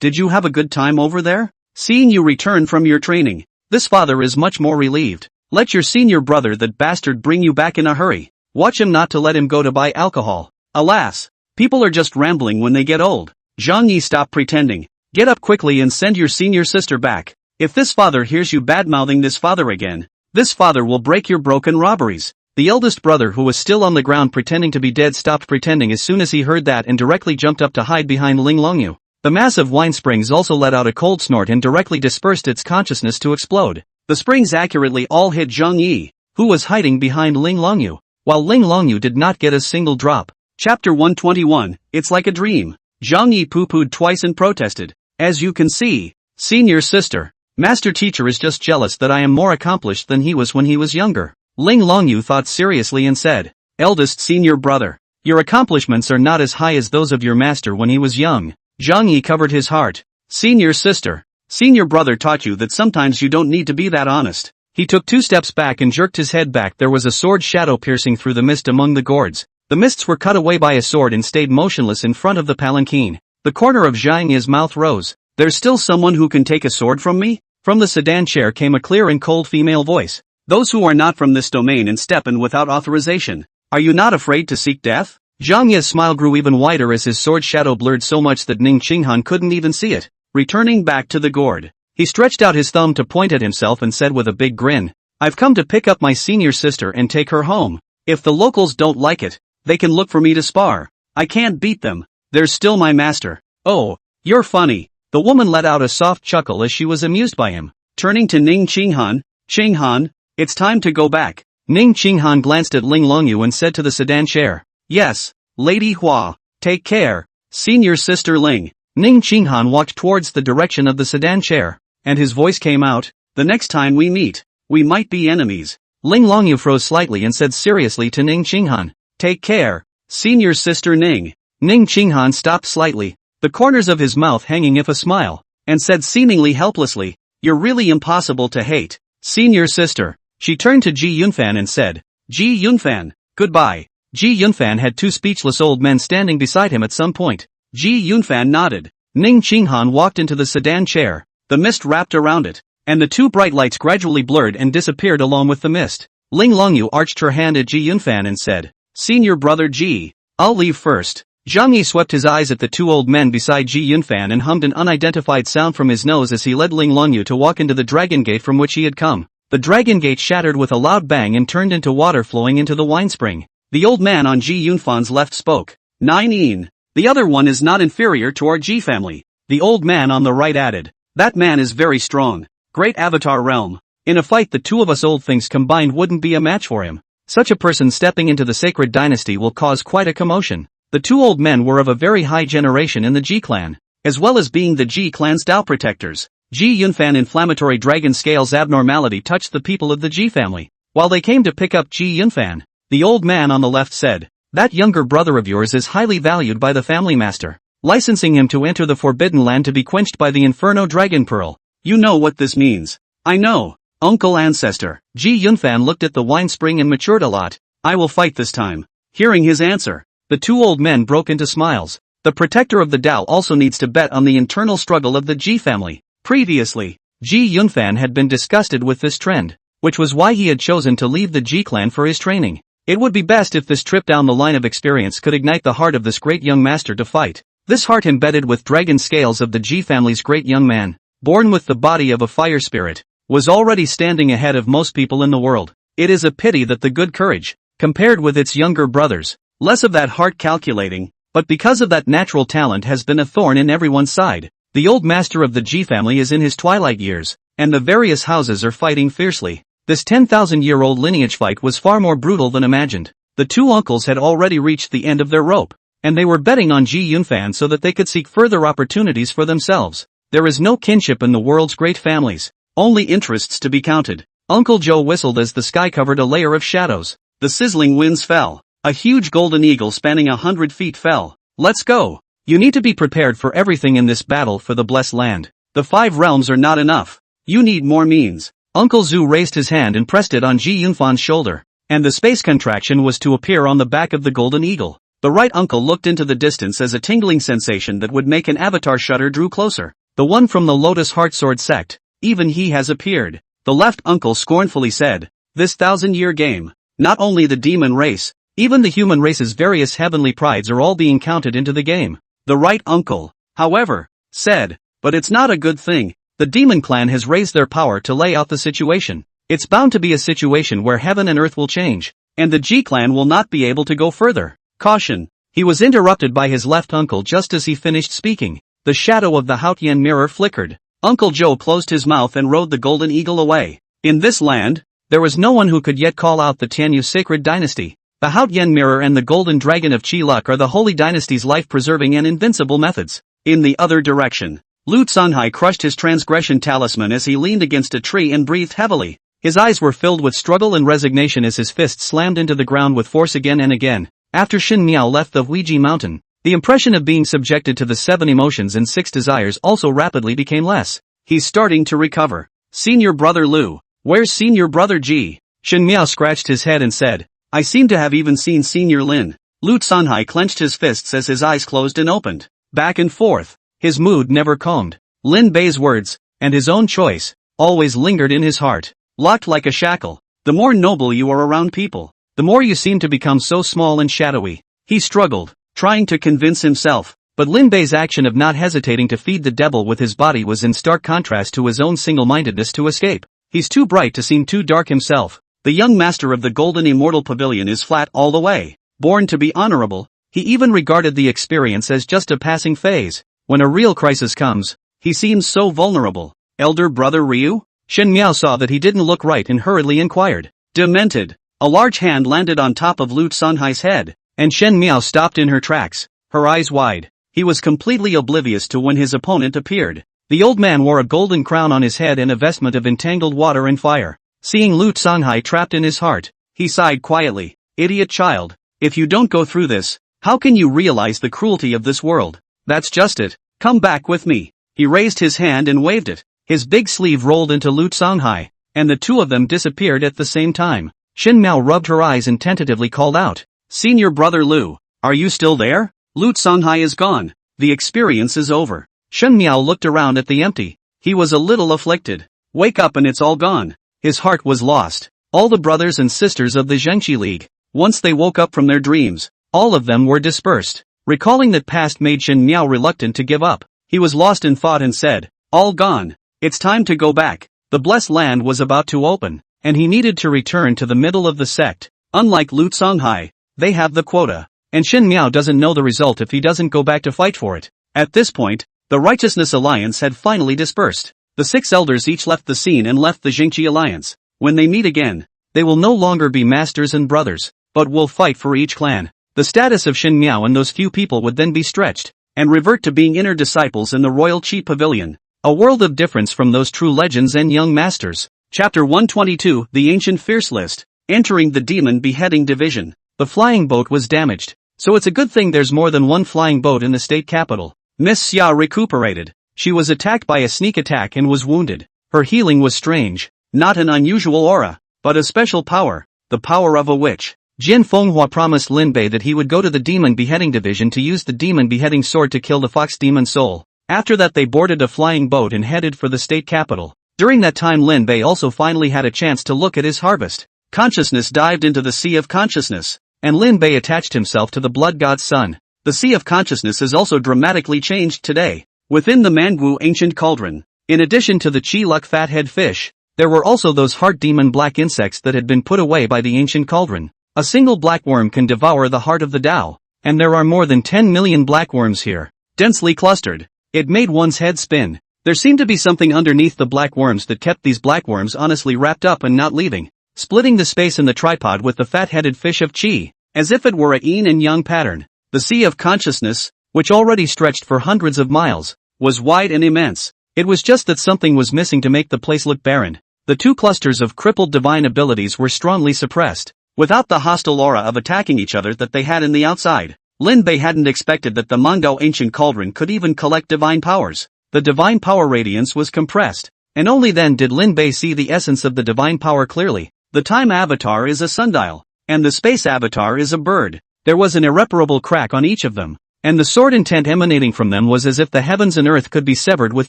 did you have a good time over there? Seeing you return from your training, this father is much more relieved. Let your senior brother, that bastard, bring you back in a hurry. Watch him not to let him go to buy alcohol. Alas, people are just rambling when they get old. Zhang Yi, stop pretending. Get up quickly and send your senior sister back. If this father hears you badmouthing this father again, this father will break your broken robberies. The eldest brother, who was still on the ground pretending to be dead, stopped pretending as soon as he heard that and directly jumped up to hide behind Ling Longyu. The massive wine springs also let out a cold snort and directly dispersed its consciousness to explode. The springs accurately all hit Zhang Yi, who was hiding behind Ling Longyu, while Ling Longyu did not get a single drop. Chapter 121, It's Like a Dream. Zhang Yi poo-pooed twice and protested. As you can see, senior sister, master teacher is just jealous that I am more accomplished than he was when he was younger. Ling Longyu thought seriously and said, eldest senior brother, your accomplishments are not as high as those of your master when he was young. Zhang Yi covered his heart. Senior sister, senior brother taught you that sometimes you don't need to be that honest. He took 2 steps back and jerked his head back. There was a sword shadow piercing through the mist among the gourds. The mists were cut away by a sword and stayed motionless in front of the palanquin. The corner of Zhang Yi's mouth rose. There's still someone who can take a sword from me? From the sedan chair came a clear and cold female voice. Those who are not from this domain and step in without authorization. Are you not afraid to seek death? Zhang Yi's smile grew even wider as his sword shadow blurred so much that Ning Qinghan couldn't even see it. Returning back to the gourd, he stretched out his thumb to point at himself and said with a big grin, I've come to pick up my senior sister and take her home. If the locals don't like it, they can look for me to spar. I can't beat them. There's still my master. Oh, you're funny. The woman let out a soft chuckle as she was amused by him. Turning to Ning Qinghan, Qinghan, it's time to go back. Ning Qinghan glanced at Ling Longyu and said to the sedan chair, yes, Lady Hua, take care, senior sister Ling. Ning Qinghan walked towards the direction of the sedan chair, and his voice came out, the next time we meet, we might be enemies. Ling Longyu froze slightly and said seriously to Ning Qinghan, take care, senior sister Ning. Ning Qinghan stopped slightly, the corners of his mouth hanging if a smile, and said seemingly helplessly, you're really impossible to hate, senior sister. She turned to Ji Yunfan and said, Ji Yunfan, goodbye. Ji Yunfan had 2 speechless old men standing beside him at some point. Ji Yunfan nodded. Ning Qinghan walked into the sedan chair, the mist wrapped around it, and the 2 bright lights gradually blurred and disappeared along with the mist. Ling Longyu arched her hand at Ji Yunfan and said, senior brother Ji, I'll leave first. Zhang Yi swept his eyes at the 2 old men beside Ji Yunfan and hummed an unidentified sound from his nose as he led Ling Longyu to walk into the dragon gate from which he had come. The dragon gate shattered with a loud bang and turned into water flowing into the wine spring. The old man on Ji Yunfan's left spoke. 9 The other one is not inferior to our Ji family. The old man on the right added. That man is very strong. Great avatar realm. In a fight the 2 of us old things combined wouldn't be a match for him. Such a person stepping into the sacred dynasty will cause quite a commotion. The 2 old men were of a very high generation in the Ji clan, as well as being the Ji clan's Dao protectors. Ji Yunfan inflammatory dragon scales abnormality touched the people of the Ji family. While they came to pick up Ji Yunfan, the old man on the left said, that younger brother of yours is highly valued by the family master, licensing him to enter the Forbidden Land to be quenched by the Inferno Dragon Pearl. You know what this means. I know, uncle ancestor. Ji Yunfan looked at the wine spring and matured a lot. I will fight this time. Hearing his answer, the 2 old men broke into smiles. The protector of the Dao also needs to bet on the internal struggle of the Ji family. Previously, Ji Yunfan had been disgusted with this trend, which was why he had chosen to leave the Ji clan for his training. It would be best if this trip down the line of experience could ignite the heart of this great young master to fight. This heart embedded with dragon scales of the Ji family's great young man, born with the body of a fire spirit, was already standing ahead of most people in the world. It is a pity that the good courage, compared with its younger brothers, less of that heart calculating, but because of that natural talent has been a thorn in everyone's side. The old master of the Ji family is in his twilight years, and the various houses are fighting fiercely. This 10,000-year-old lineage fight was far more brutal than imagined. The 2 uncles had already reached the end of their rope, and they were betting on Ji Yunfan so that they could seek further opportunities for themselves. There is no kinship in the world's great families, only interests to be counted. Uncle Joe whistled as the sky covered a layer of shadows. The sizzling winds fell. A huge golden eagle spanning 100 feet fell. Let's go. You need to be prepared for everything in this battle for the blessed land. The 5 realms are not enough. You need more means. Uncle Zhu raised his hand and pressed it on Ji Yunfan's shoulder, and the space contraction was to appear on the back of the golden eagle. The right uncle looked into the distance as a tingling sensation that would make an avatar shudder drew closer. The one from the Lotus Heartsword sect, even he has appeared. The left uncle scornfully said, this 1,000-year game, not only the demon race, even the human race's various heavenly prides are all being counted into the game. The right uncle, however, said, but it's not a good thing. The demon clan has raised their power to lay out the situation. It's bound to be a situation where heaven and earth will change. and the G clan will not be able to go further. Caution! He was interrupted by his left uncle just as he finished speaking. The shadow of the Haotian mirror flickered. Uncle Joe closed his mouth and rode the golden eagle away. In this land, there was no one who could yet call out the Tianyu sacred dynasty. The Haotian mirror and the golden dragon of Qi luck are the holy dynasty's life-preserving and invincible methods. In the other direction, Lu Tsunhai crushed his transgression talisman as he leaned against a tree and breathed heavily. His eyes were filled with struggle and resignation as his fists slammed into the ground with force again and again. After Shin Miao left the Huiji mountain, the impression of being subjected to the 7 emotions and 6 desires also rapidly became less. He's starting to recover. Senior brother Lu, where's senior brother Ji? Shin Miao scratched his head and said, I seem to have even seen senior Lin. Lu Tsunhai clenched his fists as his eyes closed and opened. Back and forth. His mood never calmed. Lin Bei's words, and his own choice, always lingered in his heart. Locked like a shackle. The more noble you are around people, the more you seem to become so small and shadowy. He struggled, trying to convince himself, but Lin Bei's action of not hesitating to feed the devil with his body was in stark contrast to his own single-mindedness to escape. He's too bright to seem too dark himself. The young master of the golden immortal pavilion is flat all the way. Born to be honorable, he even regarded the experience as just a passing phase. When a real crisis comes, he seems so vulnerable. Elder brother Ryu? Shen Miao saw that he didn't look right and hurriedly inquired. Demented. A large hand landed on top of Lu Tsunhai's head, and Shen Miao stopped in her tracks, her eyes wide. He was completely oblivious to when his opponent appeared. The old man wore a golden crown on his head and a vestment of entangled water and fire. Seeing Lu Tsunhai trapped in his heart, he sighed quietly. Idiot child, if you don't go through this, how can you realize the cruelty of this world? That's just it. Come back with me. He raised his hand and waved it. His big sleeve rolled into Lu Tsunhai, and the two of them disappeared at the same time. Shin Miao rubbed her eyes and tentatively called out. Senior brother Lu, are you still there? Lu Tsunhai is gone. The experience is over. Shin Miao looked around at the empty. He was a little afflicted. Wake up and it's all gone. His heart was lost. All the brothers and sisters of the Zhengqi League, once they woke up from their dreams, all of them were dispersed. Recalling that past made Shin Miao reluctant to give up. He was lost in thought and said, all gone. It's time to go back. The blessed land was about to open, and he needed to return to the middle of the sect. Unlike Lu Tsunhai, they have the quota, and Shin Miao doesn't know the result if he doesn't go back to fight for it. At this point, the Righteousness Alliance had finally dispersed. The 6 elders each left the scene and left the Zhengqi Alliance. When they meet again, they will no longer be masters and brothers, but will fight for each clan. The status of Shin Miao and those few people would then be stretched, and revert to being inner disciples in the Royal Qi Pavilion. A world of difference from those true legends and young masters. Chapter 122, The Ancient Fierce List. Entering the Demon Beheading Division. The flying boat was damaged, so it's a good thing there's more than one flying boat in the state capital. Miss Xia recuperated. She was attacked by a sneak attack and was wounded. Her healing was strange. Not an unusual aura, but a special power. The power of a witch. Jin Fenghua promised Lin Bei that he would go to the Demon Beheading Division to use the Demon Beheading Sword to kill the Fox Demon Soul. After that they boarded a flying boat and headed for the state capital. During that time Lin Bei also finally had a chance to look at his harvest. Consciousness dived into the Sea of Consciousness, and Lin Bei attached himself to the Blood God's son. The Sea of Consciousness is also dramatically changed today. Within the manhwa ancient cauldron, in addition to the Qi luck fathead fish, there were also those heart demon black insects that had been put away by the ancient cauldron. A single black worm can devour the heart of the Tao, and there are more than 10 million black worms here, densely clustered. It made one's head spin. There seemed to be something underneath the black worms that kept these black worms honestly wrapped up and not leaving, splitting the space in the tripod with the fat-headed fish of Qi, as if it were a yin and yang pattern. The Sea of Consciousness, which already stretched for hundreds of miles, was wide and immense. It was just that something was missing to make the place look barren. The 2 clusters of crippled divine abilities were strongly suppressed, without the hostile aura of attacking each other that they had in the outside. Lin Bei hadn't expected that the Manga ancient cauldron could even collect divine powers. The divine power radiance was compressed, and only then did Lin Bei see the essence of the divine power clearly. The time avatar is a sundial, and the space avatar is a bird. There was an irreparable crack on each of them, and the sword intent emanating from them was as if the heavens and earth could be severed with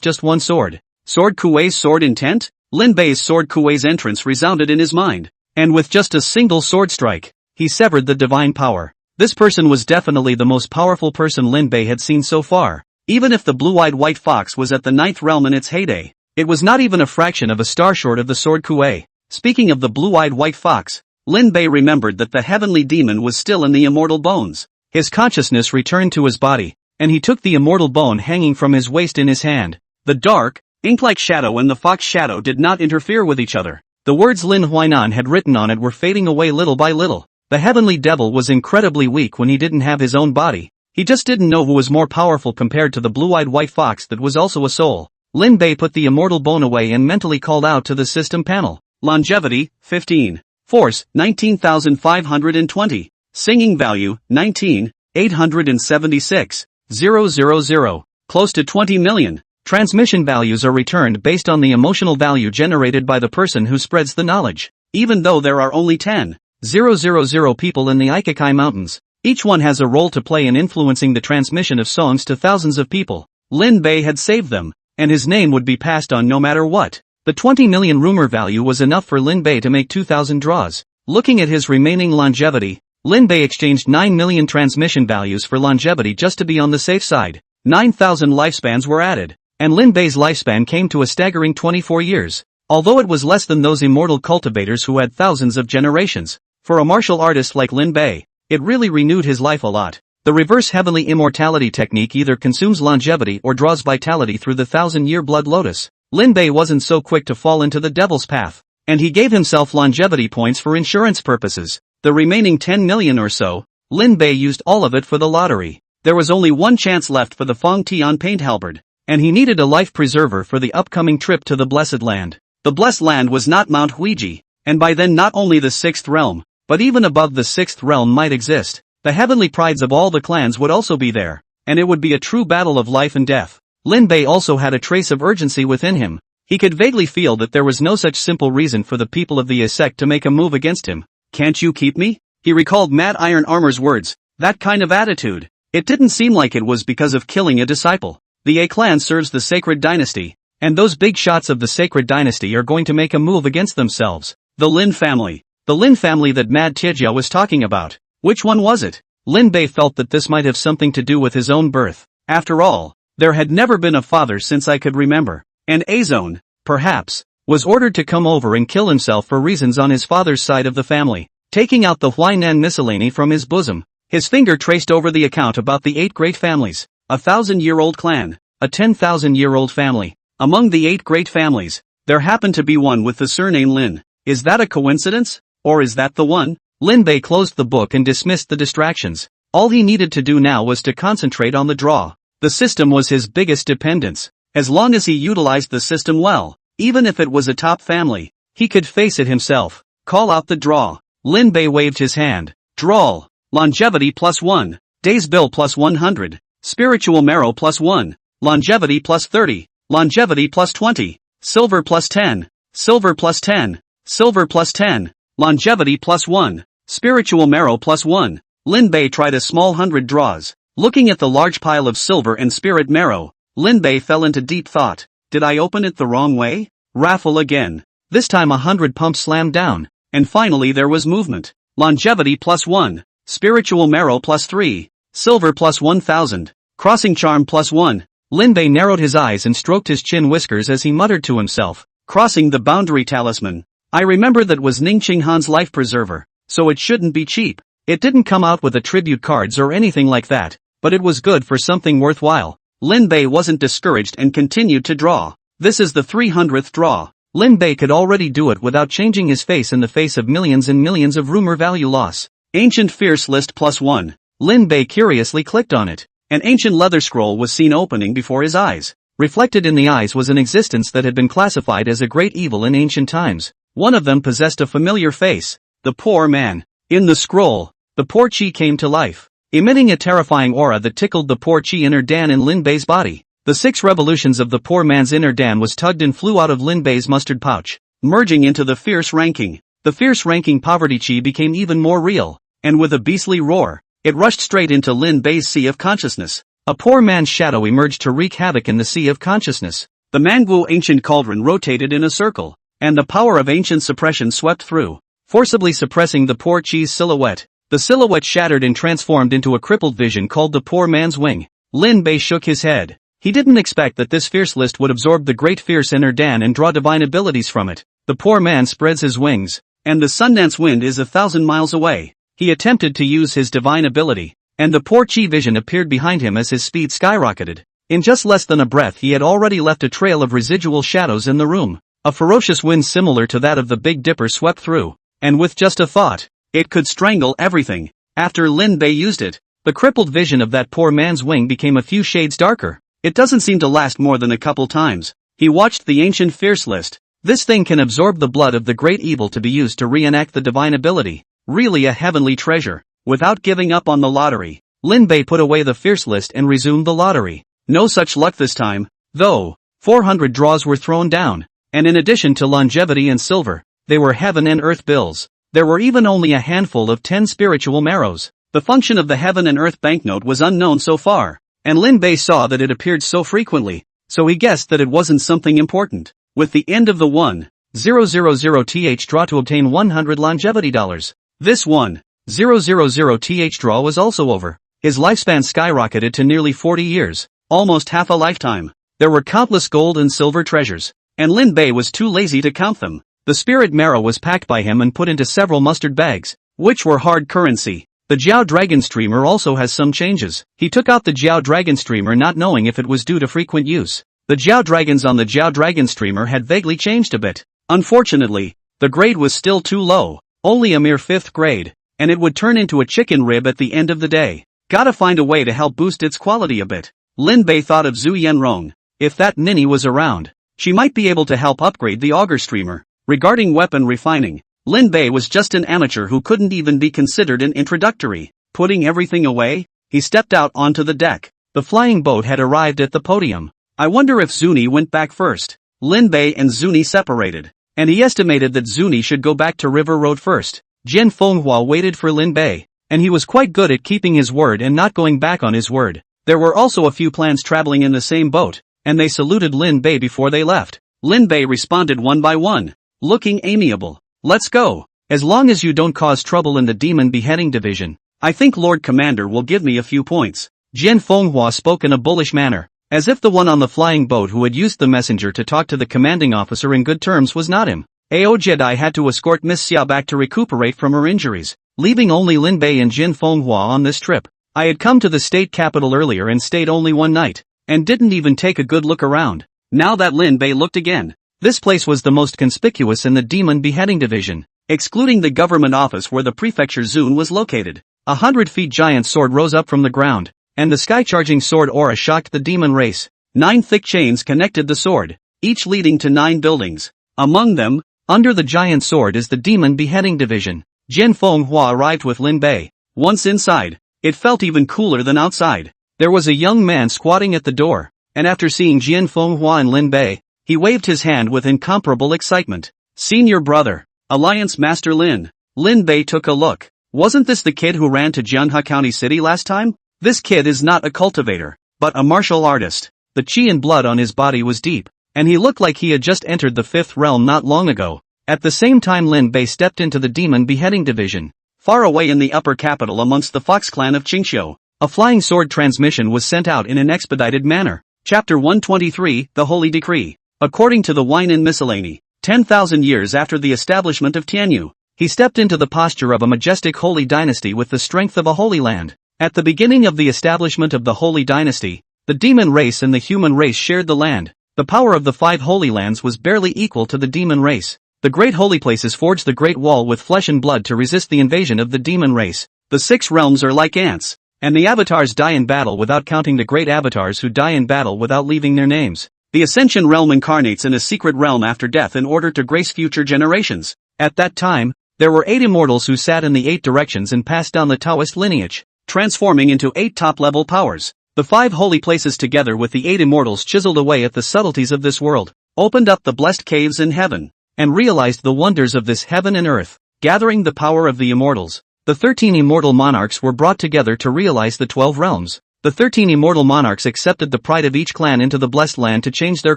just one sword. Sword Kuei's sword intent? Lin Bei's sword Kuei's entrance resounded in his mind, and with just a single sword strike, he severed the divine power. This person was definitely the most powerful person Lin Bei had seen so far. Even if the blue-eyed white fox was at the 9th realm in its heyday, it was not even a fraction of a star short of the sword Kuei. Speaking of the blue-eyed white fox, Lin Bei remembered that the heavenly demon was still in the immortal bones. His consciousness returned to his body, and he took the immortal bone hanging from his waist in his hand. The dark, ink-like shadow and the fox shadow did not interfere with each other. The words Lin Huainan had written on it were fading away little by little. The heavenly devil was incredibly weak when he didn't have his own body. He just didn't know who was more powerful compared to the blue-eyed white fox that was also a soul. Lin Bei put the immortal bone away and mentally called out to the system panel. Longevity, 15. Force, 19,520. Singing value, 19,876. 000. Close to 20 million. Transmission values are returned based on the emotional value generated by the person who spreads the knowledge. Even though there are only 10,000 people in the Ikakai Mountains, each one has a role to play in influencing the transmission of songs to thousands of people. Lin Bei had saved them, and his name would be passed on no matter what. The 20 million rumor value was enough for Lin Bei to make 2,000 draws. Looking at his remaining longevity, Lin Bei exchanged 9 million transmission values for longevity just to be on the safe side. 9,000 lifespans were added, and Lin Bei's lifespan came to a staggering 24 years. Although it was less than those immortal cultivators who had thousands of generations, for a martial artist like Lin Bei, it really renewed his life a lot. The reverse heavenly immortality technique either consumes longevity or draws vitality through the 1,000-year blood lotus. Lin Bei wasn't so quick to fall into the devil's path, and he gave himself longevity points for insurance purposes. The remaining 10 million or so, Lin Bei used all of it for the lottery. There was only one chance left for the Fong Tian paint halberd, and he needed a life preserver for the upcoming trip to the Blessed Land. The Blessed Land was not Mount Huiji, and by then not only the sixth realm, but even above the sixth realm might exist. The heavenly prides of all the clans would also be there, and it would be a true battle of life and death. Lin Bei also had a trace of urgency within him. He could vaguely feel that there was no such simple reason for the people of the sect to make a move against him. "Can't you keep me?" He recalled Mad Iron Armor's words. That kind of attitude. It didn't seem like it was because of killing a disciple. The A clan serves the sacred dynasty, and those big shots of the sacred dynasty are going to make a move against themselves. The Lin family. The Lin family that Mad Tijia was talking about. Which one was it? Lin Bei felt that this might have something to do with his own birth. After all, there had never been a father since I could remember. And Azone, perhaps, was ordered to come over and kill himself for reasons on his father's side of the family. Taking out the Huainan miscellany from his bosom, his finger traced over the account about the 8 great families. A 1,000-year-old clan, a 10,000-year-old family. Among the 8 great families, there happened to be one with the surname Lin. Is that a coincidence? Or is that the one? Lin Bei closed the book and dismissed the distractions. All he needed to do now was to concentrate on the draw. The system was his biggest dependence. As long as he utilized the system well, even if it was a top family, he could face it himself. Call out the draw. Lin Bei waved his hand. Draw. Longevity +1. Days bill +100. Spiritual marrow +1. Longevity +30. Longevity +20. Silver +10. Silver +10. Silver +10. Longevity +1. Spiritual marrow +1. Lin Bei tried a small 100 draws. Looking at the large pile of silver and spirit marrow, Lin Bei fell into deep thought. Did I open it the wrong way? Raffle again. This time 100 pumps slammed down, and finally there was movement. Longevity +1. Spiritual marrow +3. Silver +1,000. Crossing charm +1. Lin Bei narrowed his eyes and stroked his chin whiskers as he muttered to himself. Crossing the boundary talisman. I remember that was Ning Qinghan's life preserver, so it shouldn't be cheap. It didn't come out with attribute cards or anything like that, but it was good for something worthwhile. Lin Bei wasn't discouraged and continued to draw. This is the 300th draw. Lin Bei could already do it without changing his face in the face of millions and millions of rumor value loss. Ancient Fierce List +1. Lin Bei curiously clicked on it. An ancient leather scroll was seen opening before his eyes. Reflected in the eyes was an existence that had been classified as a great evil in ancient times. One of them possessed a familiar face. The poor man. In the scroll, the poor chi came to life, emitting a terrifying aura that tickled the poor chi inner Dan in Lin Bei's body. The 6 revolutions of the poor man's inner Dan was tugged and flew out of Lin Bei's mustard pouch, merging into the fierce ranking. The fierce ranking poverty chi became even more real, and with a beastly roar, it rushed straight into Lin Bei's sea of consciousness. A poor man's shadow emerged to wreak havoc in the sea of consciousness. The manhwa ancient cauldron rotated in a circle, and the power of ancient suppression swept through, forcibly suppressing the poor chi's silhouette. The silhouette shattered and transformed into a crippled vision called the poor man's wing. Lin Bei shook his head. He didn't expect that this fierce list would absorb the great fierce inner Dan and draw divine abilities from it. The poor man spreads his wings. and the Sundance Wind is 1,000 miles away. He attempted to use his divine ability, and the poor Chi vision appeared behind him as his speed skyrocketed. In just less than a breath he had already left a trail of residual shadows in the room. A ferocious wind similar to that of the Big Dipper swept through, and with just a thought, it could strangle everything. After Lin Bei used it, the crippled vision of that poor man's wing became a few shades darker. It doesn't seem to last more than a couple times. He watched the ancient fierce list. This thing can absorb the blood of the great evil to be used to reenact the divine ability. Really a heavenly treasure. Without giving up on the lottery, Lin Bei put away the fierce list and resumed the lottery. No such luck this time, though. 400 draws were thrown down, and in addition to longevity and silver, they were heaven and earth bills. There were even only a handful of 10 spiritual marrows. The function of the heaven and earth banknote was unknown so far, and Lin Bei saw that it appeared so frequently, so he guessed that it wasn't something important. With the end of the 1,000th draw to obtain 100 longevity dollars. This 1,000th draw was also over. His lifespan skyrocketed to nearly 40 years, almost half a lifetime. There were countless gold and silver treasures, and Lin Bei was too lazy to count them. The spirit marrow was packed by him and put into several mustard bags, which were hard currency. The Jiao Dragon Streamer also has some changes. He took out the Jiao Dragon Streamer not knowing if it was due to frequent use. The Jiao Dragons on the Jiao Dragon Streamer had vaguely changed a bit. Unfortunately, the grade was still too low, only a mere 5th grade, and it would turn into a chicken rib at the end of the day. Gotta find a way to help boost its quality a bit. Lin Bei thought of Zhu Yanrong. If that ninny was around, she might be able to help upgrade the Augur Streamer. Regarding weapon refining, Lin Bei was just an amateur who couldn't even be considered an introductory. Putting everything away, he stepped out onto the deck. The flying boat had arrived at the podium. I wonder if Zuni went back first. Lin Bei and Zuni separated, and he estimated that Zuni should go back to River Road first. Jian Fenghua waited for Lin Bei, and he was quite good at keeping his word and not going back on his word. There were also a few plans traveling in the same boat, and they saluted Lin Bei before they left. Lin Bei responded one by one, looking amiable. Let's go. As long as you don't cause trouble in the Demon Beheading Division, I think Lord Commander will give me a few points. Jian Fenghua spoke in a bullish manner, as if the one on the flying boat who had used the messenger to talk to the commanding officer in good terms was not him. Ao Jedi had to escort Miss Xia back to recuperate from her injuries, leaving only Lin Bei and Jian Fenghua on this trip. I had come to the state capital earlier and stayed only one night, and didn't even take a good look around. Now that Lin Bei looked again, this place was the most conspicuous in the Demon Beheading Division, excluding the government office where the prefecture Zun was located. 100-feet giant sword rose up from the ground, and the sky-charging sword aura shocked the demon race. 9 thick chains connected the sword, each leading to 9 buildings. Among them, under the giant sword is the Demon Beheading Division. Jian Fenghua arrived with Lin Bei. Once inside, it felt even cooler than outside. There was a young man squatting at the door, and after seeing Jian Fenghua and Lin Bei, he waved his hand with incomparable excitement. Senior brother, Alliance Master Lin. Lin Bei took a look. Wasn't this the kid who ran to Jianhe County City last time? This kid is not a cultivator, but a martial artist. The chi and blood on his body was deep, and he looked like he had just entered the 5th realm not long ago. At the same time Lin Bei stepped into the Demon Beheading Division. Far away in the upper capital amongst the Fox clan of Qingxiu, a flying sword transmission was sent out in an expedited manner. Chapter 123, The Holy Decree. According to the Wine and Miscellany, 10,000 years after the establishment of Tianyu, he stepped into the posture of a majestic holy dynasty with the strength of a holy land. At the beginning of the establishment of the holy dynasty, the demon race and the human race shared the land. The power of the 5 holy lands was barely equal to the demon race. The great holy places forged the great wall with flesh and blood to resist the invasion of the demon race. The 6 realms are like ants, and the avatars die in battle without counting the great avatars who die in battle without leaving their names. The Ascension realm incarnates in a secret realm after death in order to grace future generations. At that time, there were 8 immortals who sat in the 8 directions and passed down the Taoist lineage, transforming into 8 top-level powers. The 5 holy places together with the 8 immortals chiseled away at the subtleties of this world, opened up the blessed caves in heaven, and realized the wonders of this heaven and earth, gathering the power of the immortals. The 13 immortal monarchs were brought together to realize the 12 realms. The 13 immortal monarchs accepted the pride of each clan into the blessed land to change their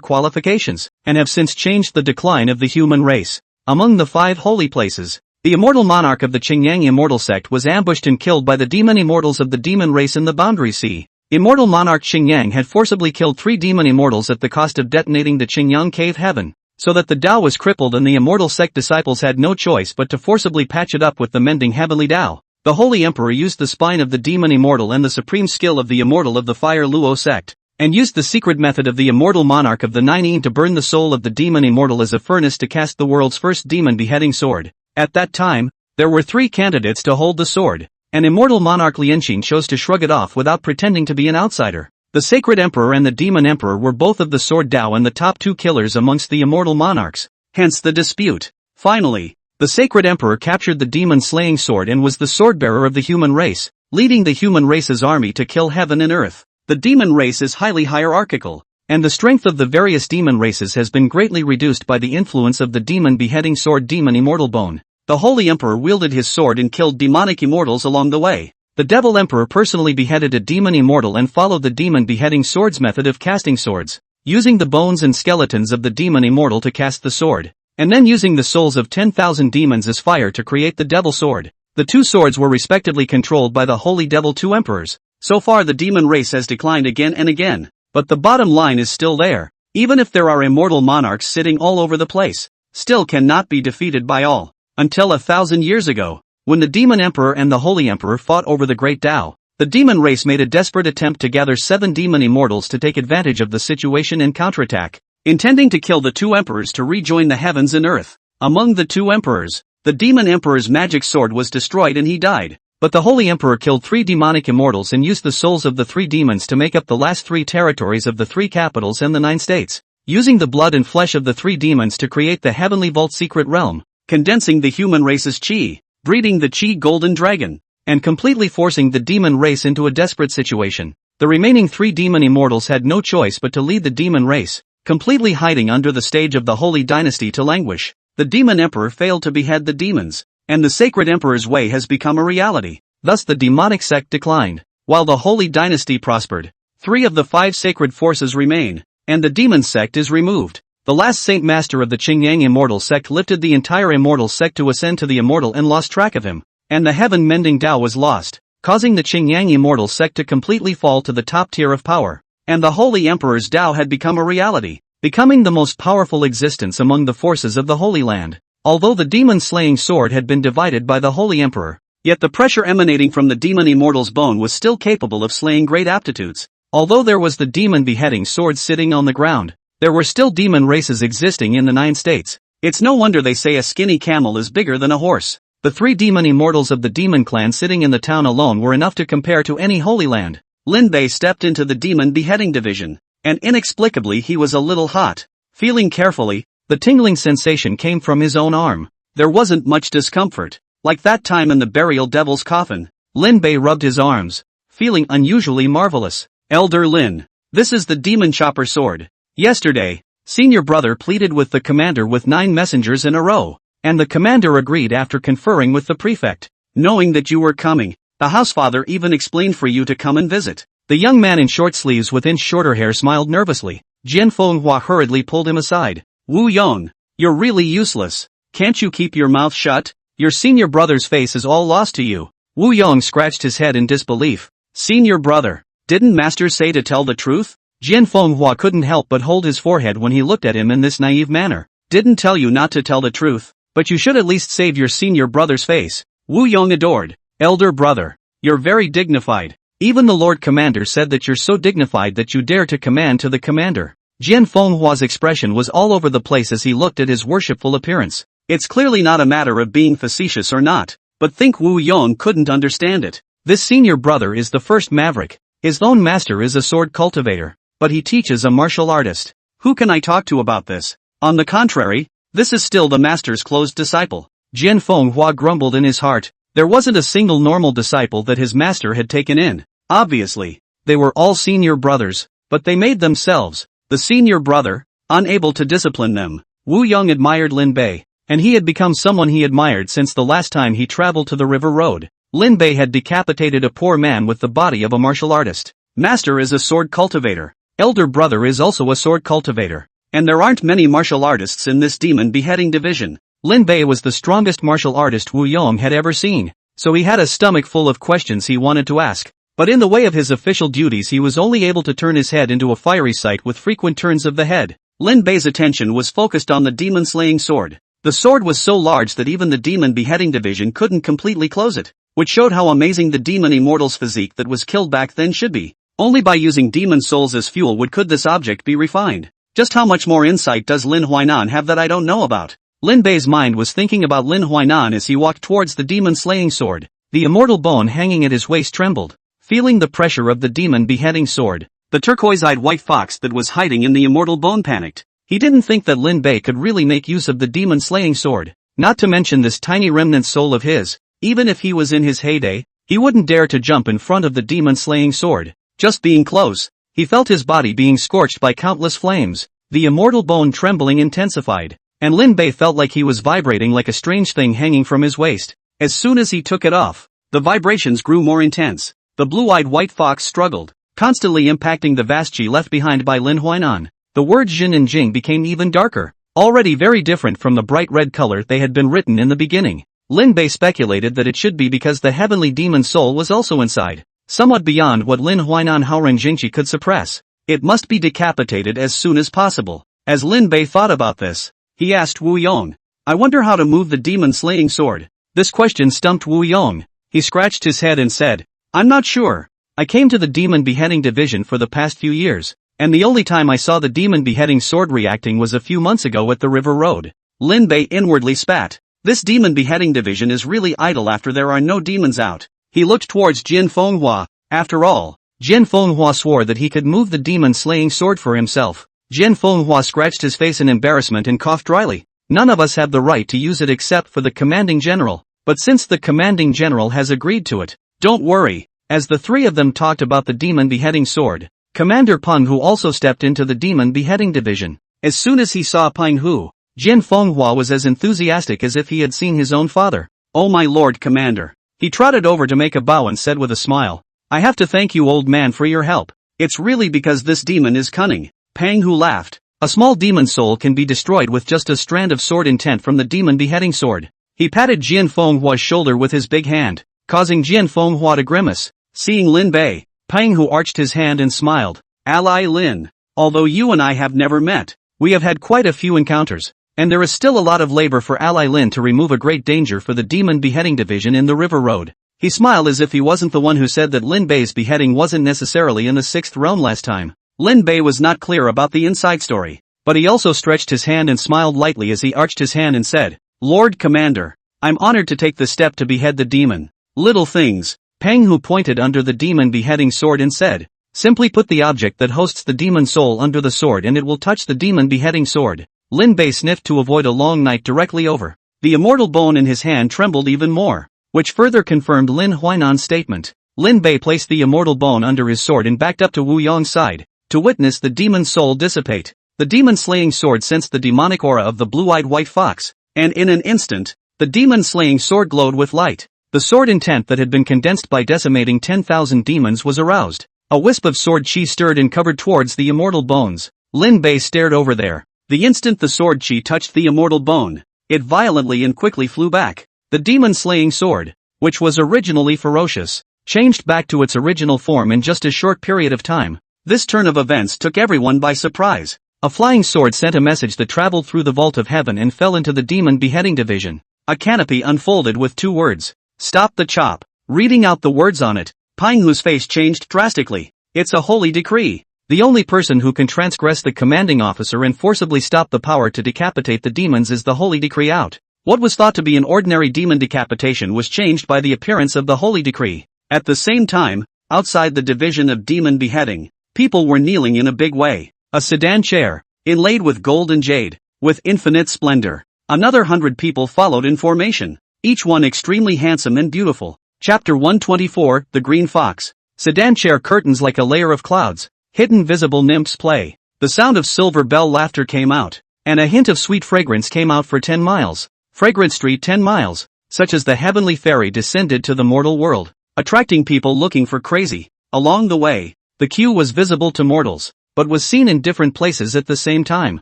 qualifications, and have since changed the decline of the human race. Among the 5 holy places, the immortal monarch of the Qingyang immortal sect was ambushed and killed by the demon immortals of the demon race in the Boundary Sea. Immortal monarch Qingyang had forcibly killed 3 demon immortals at the cost of detonating the Qingyang cave heaven, so that the Tao was crippled and the immortal sect disciples had no choice but to forcibly patch it up with the mending heavenly Tao. The Holy Emperor used the spine of the demon immortal and the supreme skill of the immortal of the Fire Luo sect, and used the secret method of the immortal monarch of the Nine to burn the soul of the demon immortal as a furnace to cast the world's first demon beheading sword. At that time, there were 3 candidates to hold the sword, and immortal monarch Lianxin chose to shrug it off without pretending to be an outsider. The Sacred Emperor and the Demon Emperor were both of the Sword Tao and the top 2 killers amongst the immortal monarchs, hence the dispute. Finally, the Sacred Emperor captured the demon-slaying sword and was the sword-bearer of the human race, leading the human race's army to kill heaven and earth. The demon race is highly hierarchical, and the strength of the various demon races has been greatly reduced by the influence of the demon-beheading sword Demon Immortal Bone. The Holy Emperor wielded his sword and killed demonic immortals along the way. The Devil Emperor personally beheaded a demon immortal and followed the demon beheading swords method of casting swords, using the bones and skeletons of the demon immortal to cast the sword, and then using the souls of 10,000 demons as fire to create the Devil Sword. The 2 swords were respectively controlled by the Holy Devil 2 Emperors. So far the demon race has declined again and again, but the bottom line is still there. Even if there are immortal monarchs sitting all over the place, still cannot be defeated by all. Until 1,000 years ago, when the Demon Emperor and the Holy Emperor fought over the Great Tao, the demon race made a desperate attempt to gather 7 demon immortals to take advantage of the situation and counterattack, intending to kill the 2 emperors to rejoin the heavens and earth. Among the 2 emperors, the Demon Emperor's magic sword was destroyed and he died, but the Holy Emperor killed 3 demonic immortals and used the souls of the 3 demons to make up the last 3 territories of the 3 capitals and the 9 states, using the blood and flesh of the 3 demons to create the Heavenly Vault secret realm, condensing the human race's chi, breeding the Chi Golden Dragon, and completely forcing the demon race into a desperate situation. The remaining 3 demon immortals had no choice but to lead the demon race, completely hiding under the stage of the Holy Dynasty to languish. The Demon Emperor failed to behead the demons, and the Sacred Emperor's way has become a reality. Thus the demonic sect declined, while the Holy Dynasty prospered. 3 of the 5 sacred forces remain, and the demon sect is removed. The last Saint Master of the Qingyang Immortal sect lifted the entire Immortal sect to ascend to the Immortal and lost track of him, and the heaven-mending Tao was lost, causing the Qingyang Immortal sect to completely fall to the top tier of power, and the Holy Emperor's Tao had become a reality, becoming the most powerful existence among the forces of the Holy Land. Although the demon-slaying sword had been divided by the Holy Emperor, yet the pressure emanating from the demon immortal's bone was still capable of slaying great aptitudes. Although there was the demon-beheading sword sitting on the ground, there were still demon races existing in the 9 states. It's no wonder they say a skinny camel is bigger than a horse. The 3 demon immortals of the demon clan sitting in the town alone were enough to compare to any Holy Land. Lin Bei stepped into the demon beheading division, and inexplicably he was a little hot. Feeling carefully, the tingling sensation came from his own arm. There wasn't much discomfort. Like that time in the burial devil's coffin, Lin Bei rubbed his arms, feeling unusually marvelous. Elder Lin, this is the demon chopper sword. Yesterday, senior brother pleaded with the commander with 9 messengers in a row, and the commander agreed after conferring with the prefect. Knowing that you were coming, the housefather even explained for you to come and visit. The young man in short sleeves with inch shorter hair smiled nervously. Jian Fenghua hurriedly pulled him aside. Wu Yong, you're really useless. Can't you keep your mouth shut? Your senior brother's face is all lost to you. Wu Yong scratched his head in disbelief. Senior brother, didn't master say to tell the truth? Jian Fenghua couldn't help but hold his forehead when he looked at him in this naive manner. Didn't tell you not to tell the truth, but you should at least save your senior brother's face. Wu Yong adored. Elder brother, you're very dignified. Even the Lord Commander said that you're so dignified that you dare to command to the commander. Jian Fenghua's expression was all over the place as he looked at his worshipful appearance. It's clearly not a matter of being facetious or not, but think Wu Yong couldn't understand it. This senior brother is the first maverick. His own master is a sword cultivator, but he teaches a martial artist. Who can I talk to about this? On the contrary, this is still the master's closed disciple. Jian Fenghua grumbled in his heart. There wasn't a single normal disciple that his master had taken in. Obviously, they were all senior brothers, but they made themselves the senior brother, unable to discipline them. Wu Yong admired Lin Bei, and he had become someone he admired since the last time he traveled to the river road. Lin Bei had decapitated a poor man with the body of a martial artist. Master is a sword cultivator. Elder brother is also a sword cultivator. And there aren't many martial artists in this demon beheading division. Lin Bei was the strongest martial artist Wu Yong had ever seen, so he had a stomach full of questions he wanted to ask. But in the way of his official duties he was only able to turn his head into a fiery sight with frequent turns of the head. Lin Bei's attention was focused on the demon-slaying sword. The sword was so large that even the demon beheading division couldn't completely close it, which showed how amazing the demon immortal's physique that was killed back then should be. Only by using demon souls as fuel could this object be refined. Just how much more insight does Lin Huainan have that I don't know about? Lin Bei's mind was thinking about Lin Huainan as he walked towards the demon-slaying sword. The immortal bone hanging at his waist trembled, feeling the pressure of the demon beheading sword. The turquoise-eyed white fox that was hiding in the immortal bone panicked. He didn't think that Lin Bei could really make use of the demon-slaying sword, not to mention this tiny remnant soul of his. Even if he was in his heyday, he wouldn't dare to jump in front of the demon-slaying sword. Just being close, he felt his body being scorched by countless flames. The immortal bone trembling intensified, and Lin Bei felt like he was vibrating like a strange thing hanging from his waist. As soon as he took it off, the vibrations grew more intense. The blue-eyed white fox struggled, constantly impacting the vast chi left behind by Lin Huainan. The words Jin and Jing became even darker, already very different from the bright red color they had been written in the beginning. Lin Bei speculated that it should be because the heavenly demon soul was also inside, somewhat beyond what Lin Huainan Haoren Jingqi could suppress. It must be decapitated as soon as possible. As Lin Bei thought about this, he asked Wu Yong, "I wonder how to move the demon-slaying sword." This question stumped Wu Yong. He scratched his head and said, "I'm not sure. I came to the demon beheading division for the past few years, and the only time I saw the demon beheading sword reacting was a few months ago at the river road." Lin Bei inwardly spat. This demon beheading division is really idle after there are no demons out. He looked towards Jin Fenghua. After all, Jin Fenghua swore that he could move the demon-slaying sword for himself. Jin Fenghua scratched his face in embarrassment and coughed dryly. "None of us have the right to use it except for the commanding general, but since the commanding general has agreed to it, don't worry." As the three of them talked about the demon beheading sword, Commander Peng Hu also stepped into the demon beheading division. As soon as he saw Peng Hu, Jin Fenghua was as enthusiastic as if he had seen his own father. "Oh my lord commander." He trotted over to make a bow and said with a smile, "I have to thank you old man for your help. It's really because this demon is cunning." Peng Hu laughed. A small demon soul can be destroyed with just a strand of sword intent from the demon beheading sword. He patted Jin Fenghua's shoulder with his big hand, causing Jin Fenghua to grimace. Seeing Lin Bei, Peng Hu arched his hand and smiled. "Ally Lin, although you and I have never met, we have had quite a few encounters, and there is still a lot of labor for Ally Lin to remove a great danger for the demon beheading division in the river road." He smiled as if he wasn't the one who said that Lin Bei's beheading wasn't necessarily in the 6th realm last time. Lin Bei was not clear about the inside story, but he also stretched his hand and smiled lightly as he arched his hand and said, "Lord Commander, I'm honored to take the step to behead the demon." "Little things." Peng Hu pointed under the demon beheading sword and said, "Simply put the object that hosts the demon soul under the sword and it will touch the demon beheading sword." Lin Bei sniffed to avoid a long night directly over. The immortal bone in his hand trembled even more, which further confirmed Lin Huainan's statement. Lin Bei placed the immortal bone under his sword and backed up to Wu Yong's side, to witness the demon soul dissipate. The demon-slaying sword sensed the demonic aura of the blue-eyed white fox, and in an instant, the demon-slaying sword glowed with light. The sword intent that had been condensed by decimating 10,000 demons was aroused. A wisp of sword chi stirred and covered towards the immortal bones. Lin Bei stared over there. The instant the sword chi touched the immortal bone, it violently and quickly flew back. The demon-slaying sword, which was originally ferocious, changed back to its original form in just a short period of time. This turn of events took everyone by surprise. A flying sword sent a message that traveled through the vault of heaven and fell into the demon beheading division. A canopy unfolded with 2 words. "Stop the chop." Reading out the words on it, Peng Hu's face changed drastically. "It's a holy decree. The only person who can transgress the commanding officer and forcibly stop the power to decapitate the demons is the holy decree out." What was thought to be an ordinary demon decapitation was changed by the appearance of the holy decree. At the same time, outside the division of demon beheading, people were kneeling in a big way. A sedan chair, inlaid with gold and jade, with infinite splendor. Another 100 people followed in formation, each one extremely handsome and beautiful. Chapter 124, The Green Fox. Sedan chair curtains like a layer of clouds. Hidden visible nymphs play. The sound of silver bell laughter came out, and a hint of sweet fragrance came out for 10 miles. Fragrant street 10 miles, such as the heavenly fairy descended to the mortal world, attracting people looking for crazy. Along the way, the queue was visible to mortals, but was seen in different places at the same time.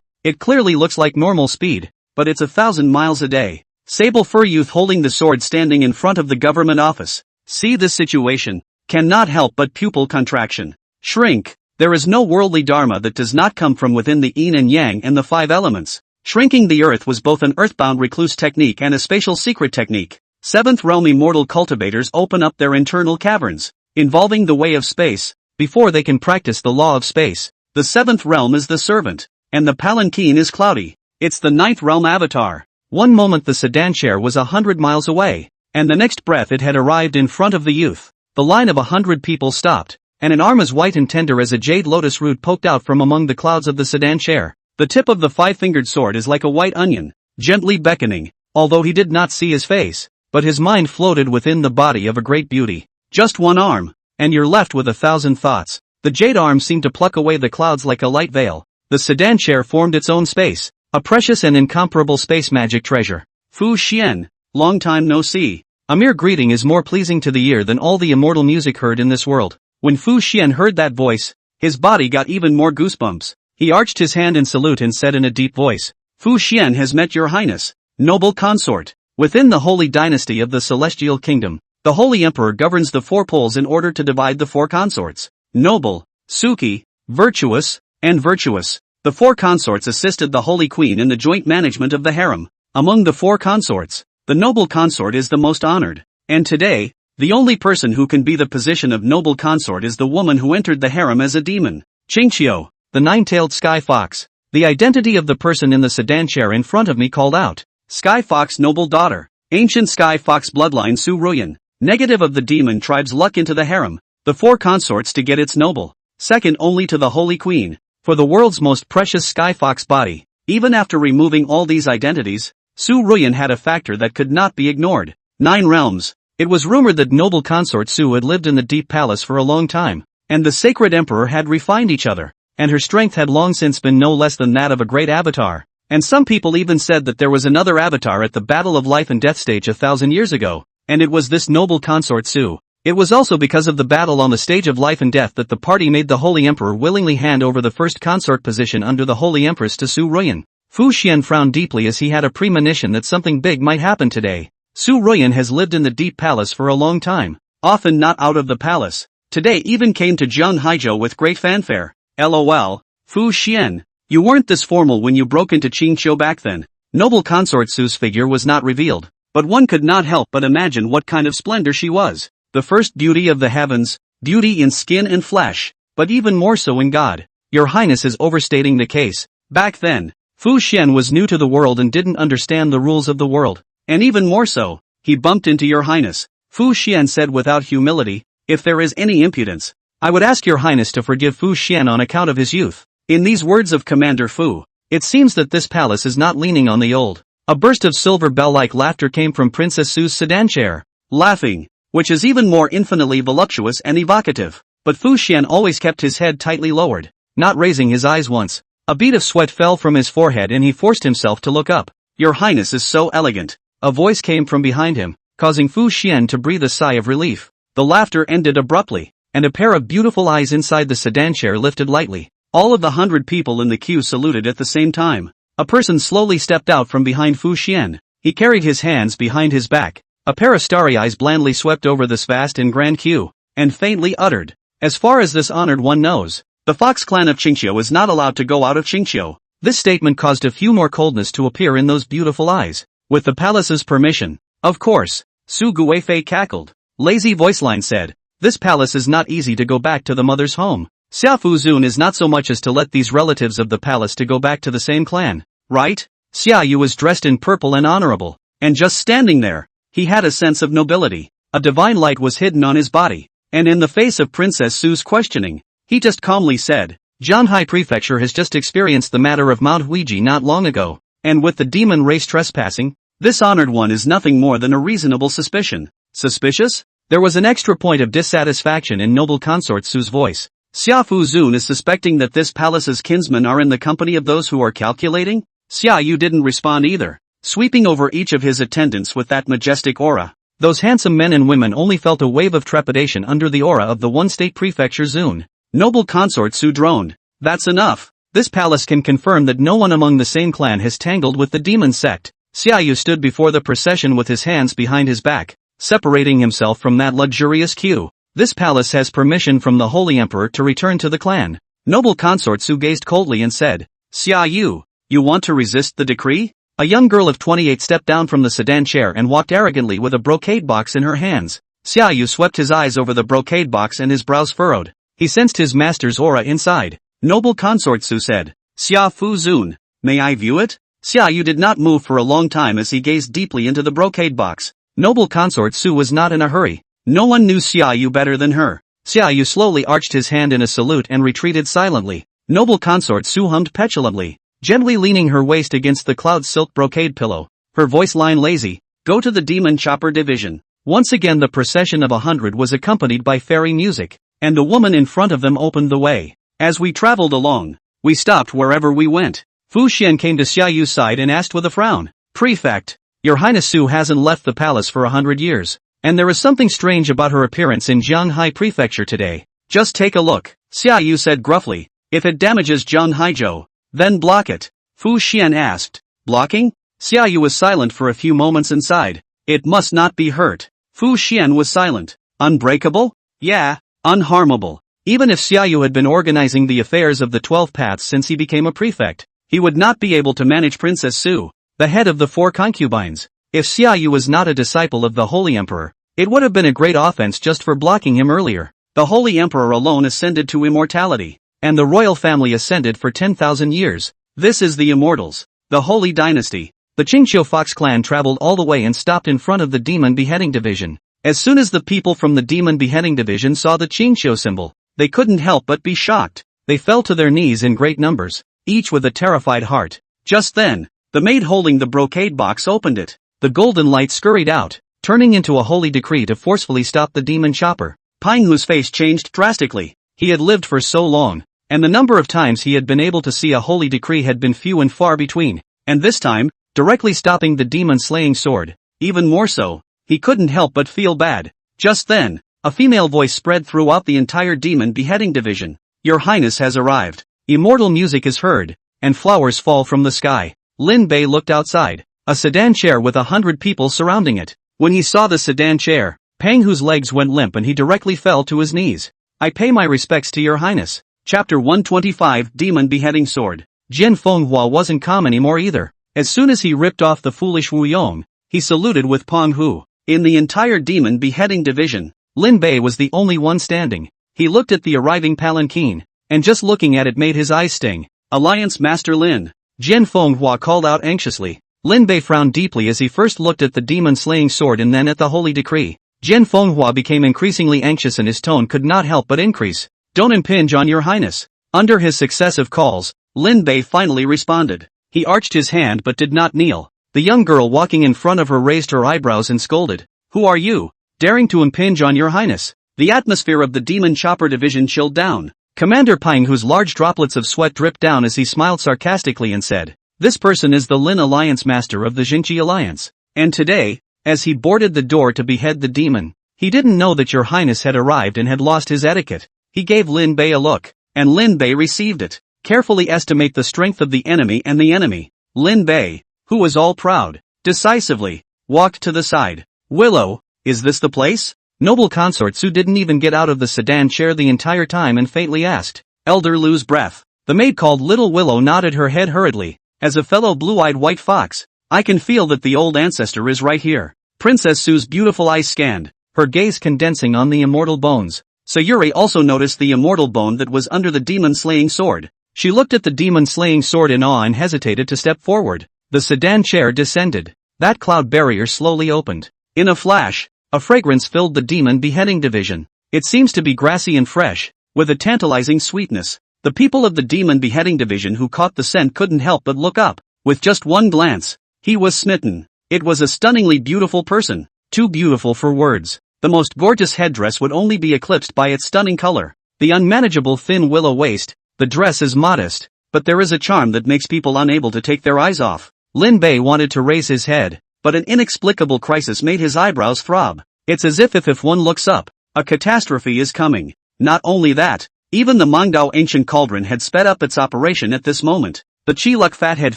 It clearly looks like normal speed, but it's 1,000 miles a day. Sable fur youth holding the sword standing in front of the government office. See this situation. Cannot help but pupil contraction. Shrink. There is no worldly dharma that does not come from within the yin and yang and the five elements. Shrinking the earth was both an earthbound recluse technique and a spatial secret technique. Seventh realm immortal cultivators open up their internal caverns, involving the way of space, before they can practice the law of space. The seventh realm is the servant, and the palanquin is cloudy. It's the ninth realm avatar. One moment the sedan chair was 100 miles away, and the next breath it had arrived in front of the youth. The line of 100 people stopped, and an arm as white and tender as a jade lotus root poked out from among the clouds of the sedan chair. The tip of the five-fingered sword is like a white onion, gently beckoning, although he did not see his face, but his mind floated within the body of a great beauty. Just one arm, and you're left with 1,000 thoughts. The jade arm seemed to pluck away the clouds like a light veil. The sedan chair formed its own space, a precious and incomparable space magic treasure. Fu Xian, long time no see. A mere greeting is more pleasing to the ear than all the immortal music heard in this world. When Fu Xian heard that voice, his body got even more goosebumps. He arched his hand in salute and said in a deep voice, Fu Xian has met your highness, noble consort. Within the holy dynasty of the celestial kingdom, the holy emperor governs the four poles in order to divide the four consorts. Noble, Suki, virtuous, and virtuous. The four consorts assisted the holy queen in the joint management of the harem. Among the four consorts, the noble consort is the most honored. And today, the only person who can be the position of noble consort is the woman who entered the harem as a demon. Qingqiu, the nine-tailed sky fox. The identity of the person in the sedan chair in front of me called out. Sky fox noble daughter. Ancient sky fox bloodline Su Ruyan. Negative of the demon tribe's luck into the harem. The four consorts to get its noble. Second only to the holy queen. For the world's most precious sky fox body. Even after removing all these identities, Su Ruyan had a factor that could not be ignored. 9 realms. It was rumored that noble consort Su had lived in the deep palace for a long time, and the sacred emperor had refined each other, and her strength had long since been no less than that of a great avatar. And some people even said that there was another avatar at the battle of life and death stage 1,000 years ago, and it was this noble consort Su. It was also because of the battle on the stage of life and death that the party made the holy emperor willingly hand over the first consort position under the holy empress to Su Ruyan. Fu Xian frowned deeply as he had a premonition that something big might happen today. Su Ruyan has lived in the deep palace for a long time, often not out of the palace. Today even came to Zhang Haizhou with great fanfare. LOL, Fu Xian, you weren't this formal when you broke into Qingqiu back then. Noble consort Su's figure was not revealed, but one could not help but imagine what kind of splendor she was. The first beauty of the heavens, beauty in skin and flesh, but even more so in God. Your Highness is overstating the case. Back then, Fu Xian was new to the world and didn't understand the rules of the world. And even more so, he bumped into your Highness. Fu Xian said without humility, if there is any impudence, I would ask your Highness to forgive Fu Xian on account of his youth. In these words of Commander Fu, it seems that this palace is not leaning on the old. A burst of silver bell-like laughter came from Princess Su's sedan chair. Laughing, which is even more infinitely voluptuous and evocative. But Fu Xian always kept his head tightly lowered, not raising his eyes once. A bead of sweat fell from his forehead and he forced himself to look up. Your Highness is so elegant. A voice came from behind him, causing Fu Xian to breathe a sigh of relief. The laughter ended abruptly, and a pair of beautiful eyes inside the sedan chair lifted lightly. All of the 100 people in the queue saluted at the same time. A person slowly stepped out from behind Fu Xian. He carried his hands behind his back. A pair of starry eyes blandly swept over this vast and grand queue, and faintly uttered, as far as this honored one knows, the Fox clan of Qingqiu is not allowed to go out of Qingqiu. This statement caused a few more coldness to appear in those beautiful eyes. With the palace's permission, of course, Su Guifei cackled. Lazy voiceline said, this palace is not easy to go back to the mother's home. Xia Fu Zun is not so much as to let these relatives of the palace to go back to the same clan, right? Xia Yu was dressed in purple and honorable, and just standing there, he had a sense of nobility. A divine light was hidden on his body, and in the face of Princess Su's questioning, he just calmly said, Zhanghai Prefecture has just experienced the matter of Mount Huiji not long ago, and with the demon race trespassing, this honored one is nothing more than a reasonable suspicion. Suspicious? There was an extra point of dissatisfaction in noble consort Su's voice. Xia Fu Zun is suspecting that this palace's kinsmen are in the company of those who are calculating? Xia Yu didn't respond either, sweeping over each of his attendants with that majestic aura. Those handsome men and women only felt a wave of trepidation under the aura of the one-state prefecture Zun. Noble consort Su droned. That's enough. This palace can confirm that no one among the same clan has tangled with the demon sect. Xia Yu stood before the procession with his hands behind his back, separating himself from that luxurious queue. This palace has permission from the Holy Emperor to return to the clan. Noble consort Su gazed coldly and said, Xia Yu, you want to resist the decree? A young girl of 28 stepped down from the sedan chair and walked arrogantly with a brocade box in her hands. Xia Yu swept his eyes over the brocade box and his brows furrowed. He sensed his master's aura inside. Noble consort Su said, Xia Fu Zun, may I view it? Xia Yu did not move for a long time as he gazed deeply into the brocade box. Noble consort Su was not in a hurry. No one knew Xia Yu better than her. Xia Yu slowly arched his hand in a salute and retreated silently. Noble consort Su hummed petulantly, gently leaning her waist against the cloud silk brocade pillow. Her voice line lazy, go to the demon chopper division. Once again the procession of 100 was accompanied by fairy music, and the woman in front of them opened the way. As we traveled along, we stopped wherever we went. Fu Xian came to Xia Yu's side and asked with a frown, Prefect, Your Highness Su hasn't left the palace for 100 years, and there is something strange about her appearance in Jianghai Prefecture today. Just take a look, Xia Yu said gruffly. If it damages Jianghaizhou, then block it. Fu Xian asked, blocking? Xia Yu was silent for a few moments and sighed. It must not be hurt. Fu Xian was silent. Unbreakable? Yeah, unharmable. Even if Xia Yu had been organizing the affairs of the 12 paths since he became a prefect, he would not be able to manage Princess Su, the head of the 4 concubines. If Xia Yu was not a disciple of the Holy Emperor, it would have been a great offense just for blocking him earlier. The Holy Emperor alone ascended to immortality, and the royal family ascended for 10,000 years. This is the Immortals, the Holy Dynasty. The Qingqiu Fox clan traveled all the way and stopped in front of the Demon Beheading Division. As soon as the people from the Demon Beheading Division saw the Qingqiu symbol, they couldn't help but be shocked. They fell to their knees in great numbers, each with a terrified heart. Just then, the maid holding the brocade box opened it. The golden light scurried out, turning into a holy decree to forcefully stop the demon chopper. Pinghu's face changed drastically. He had lived for so long, and the number of times he had been able to see a holy decree had been few and far between. And this time, directly stopping the demon-slaying sword. Even more so, he couldn't help but feel bad. Just then, a female voice spread throughout the entire Demon Beheading Division. Your Highness has arrived. Immortal music is heard, and flowers fall from the sky. Lin Bei looked outside. A sedan chair with 100 people surrounding it. When he saw the sedan chair, Penghu's legs went limp and he directly fell to his knees. I pay my respects to your highness. Chapter 125 Demon Beheading Sword. Jian Fenghua wasn't calm anymore either. As soon as he ripped off the foolish Wu Yong, he saluted with Penghu. In the entire Demon Beheading Division, Lin Bei was the only one standing. He looked at the arriving palanquin, and just looking at it made his eyes sting. Alliance Master Lin. Jian Fenghua called out anxiously. Lin Bei frowned deeply as he first looked at the demon-slaying sword and then at the holy decree. Jian Fenghua became increasingly anxious and his tone could not help but increase. Don't impinge on your highness. Under his successive calls, Lin Bei finally responded. He arched his hand but did not kneel. The young girl walking in front of her raised her eyebrows and scolded. Who are you, daring to impinge on your highness? The atmosphere of the Demon Chopper Division chilled down. Commander Penghu's large droplets of sweat dripped down as he smiled sarcastically and said, this person is the Lin Alliance Master of the Jingqi Alliance. And today, as he boarded the door to behead the demon, he didn't know that your highness had arrived and had lost his etiquette. He gave Lin Bei a look, and Lin Bei received it. Carefully estimate the strength of the enemy and the enemy. Lin Bei, who was all proud, decisively, walked to the side. Willow, is this the place? Noble consort Su didn't even get out of the sedan chair the entire time and faintly asked. Elder lose breath. The maid called Little Willow nodded her head hurriedly. As a fellow blue-eyed white fox, I can feel that the old ancestor is right here. Princess Su's beautiful eyes scanned, her gaze condensing on the immortal bones. Sayuri also noticed the immortal bone that was under the demon-slaying sword. She looked at the demon-slaying sword in awe and hesitated to step forward. The sedan chair descended. That cloud barrier slowly opened. In a flash, a fragrance filled the Demon Beheading Division. It seems to be grassy and fresh, with a tantalizing sweetness. The people of the Demon Beheading Division who caught the scent couldn't help but look up. With just one glance, he was smitten. It was a stunningly beautiful person, too beautiful for words. The most gorgeous headdress would only be eclipsed by its stunning color. The unmanageable thin willow waist, the dress is modest, but there is a charm that makes people unable to take their eyes off. Lin Bei wanted to raise his head, but an inexplicable crisis made his eyebrows throb. It's as if one looks up, a catastrophe is coming. Not only that, even the Mangdao ancient cauldron had sped up its operation at this moment. The Chiluk fathead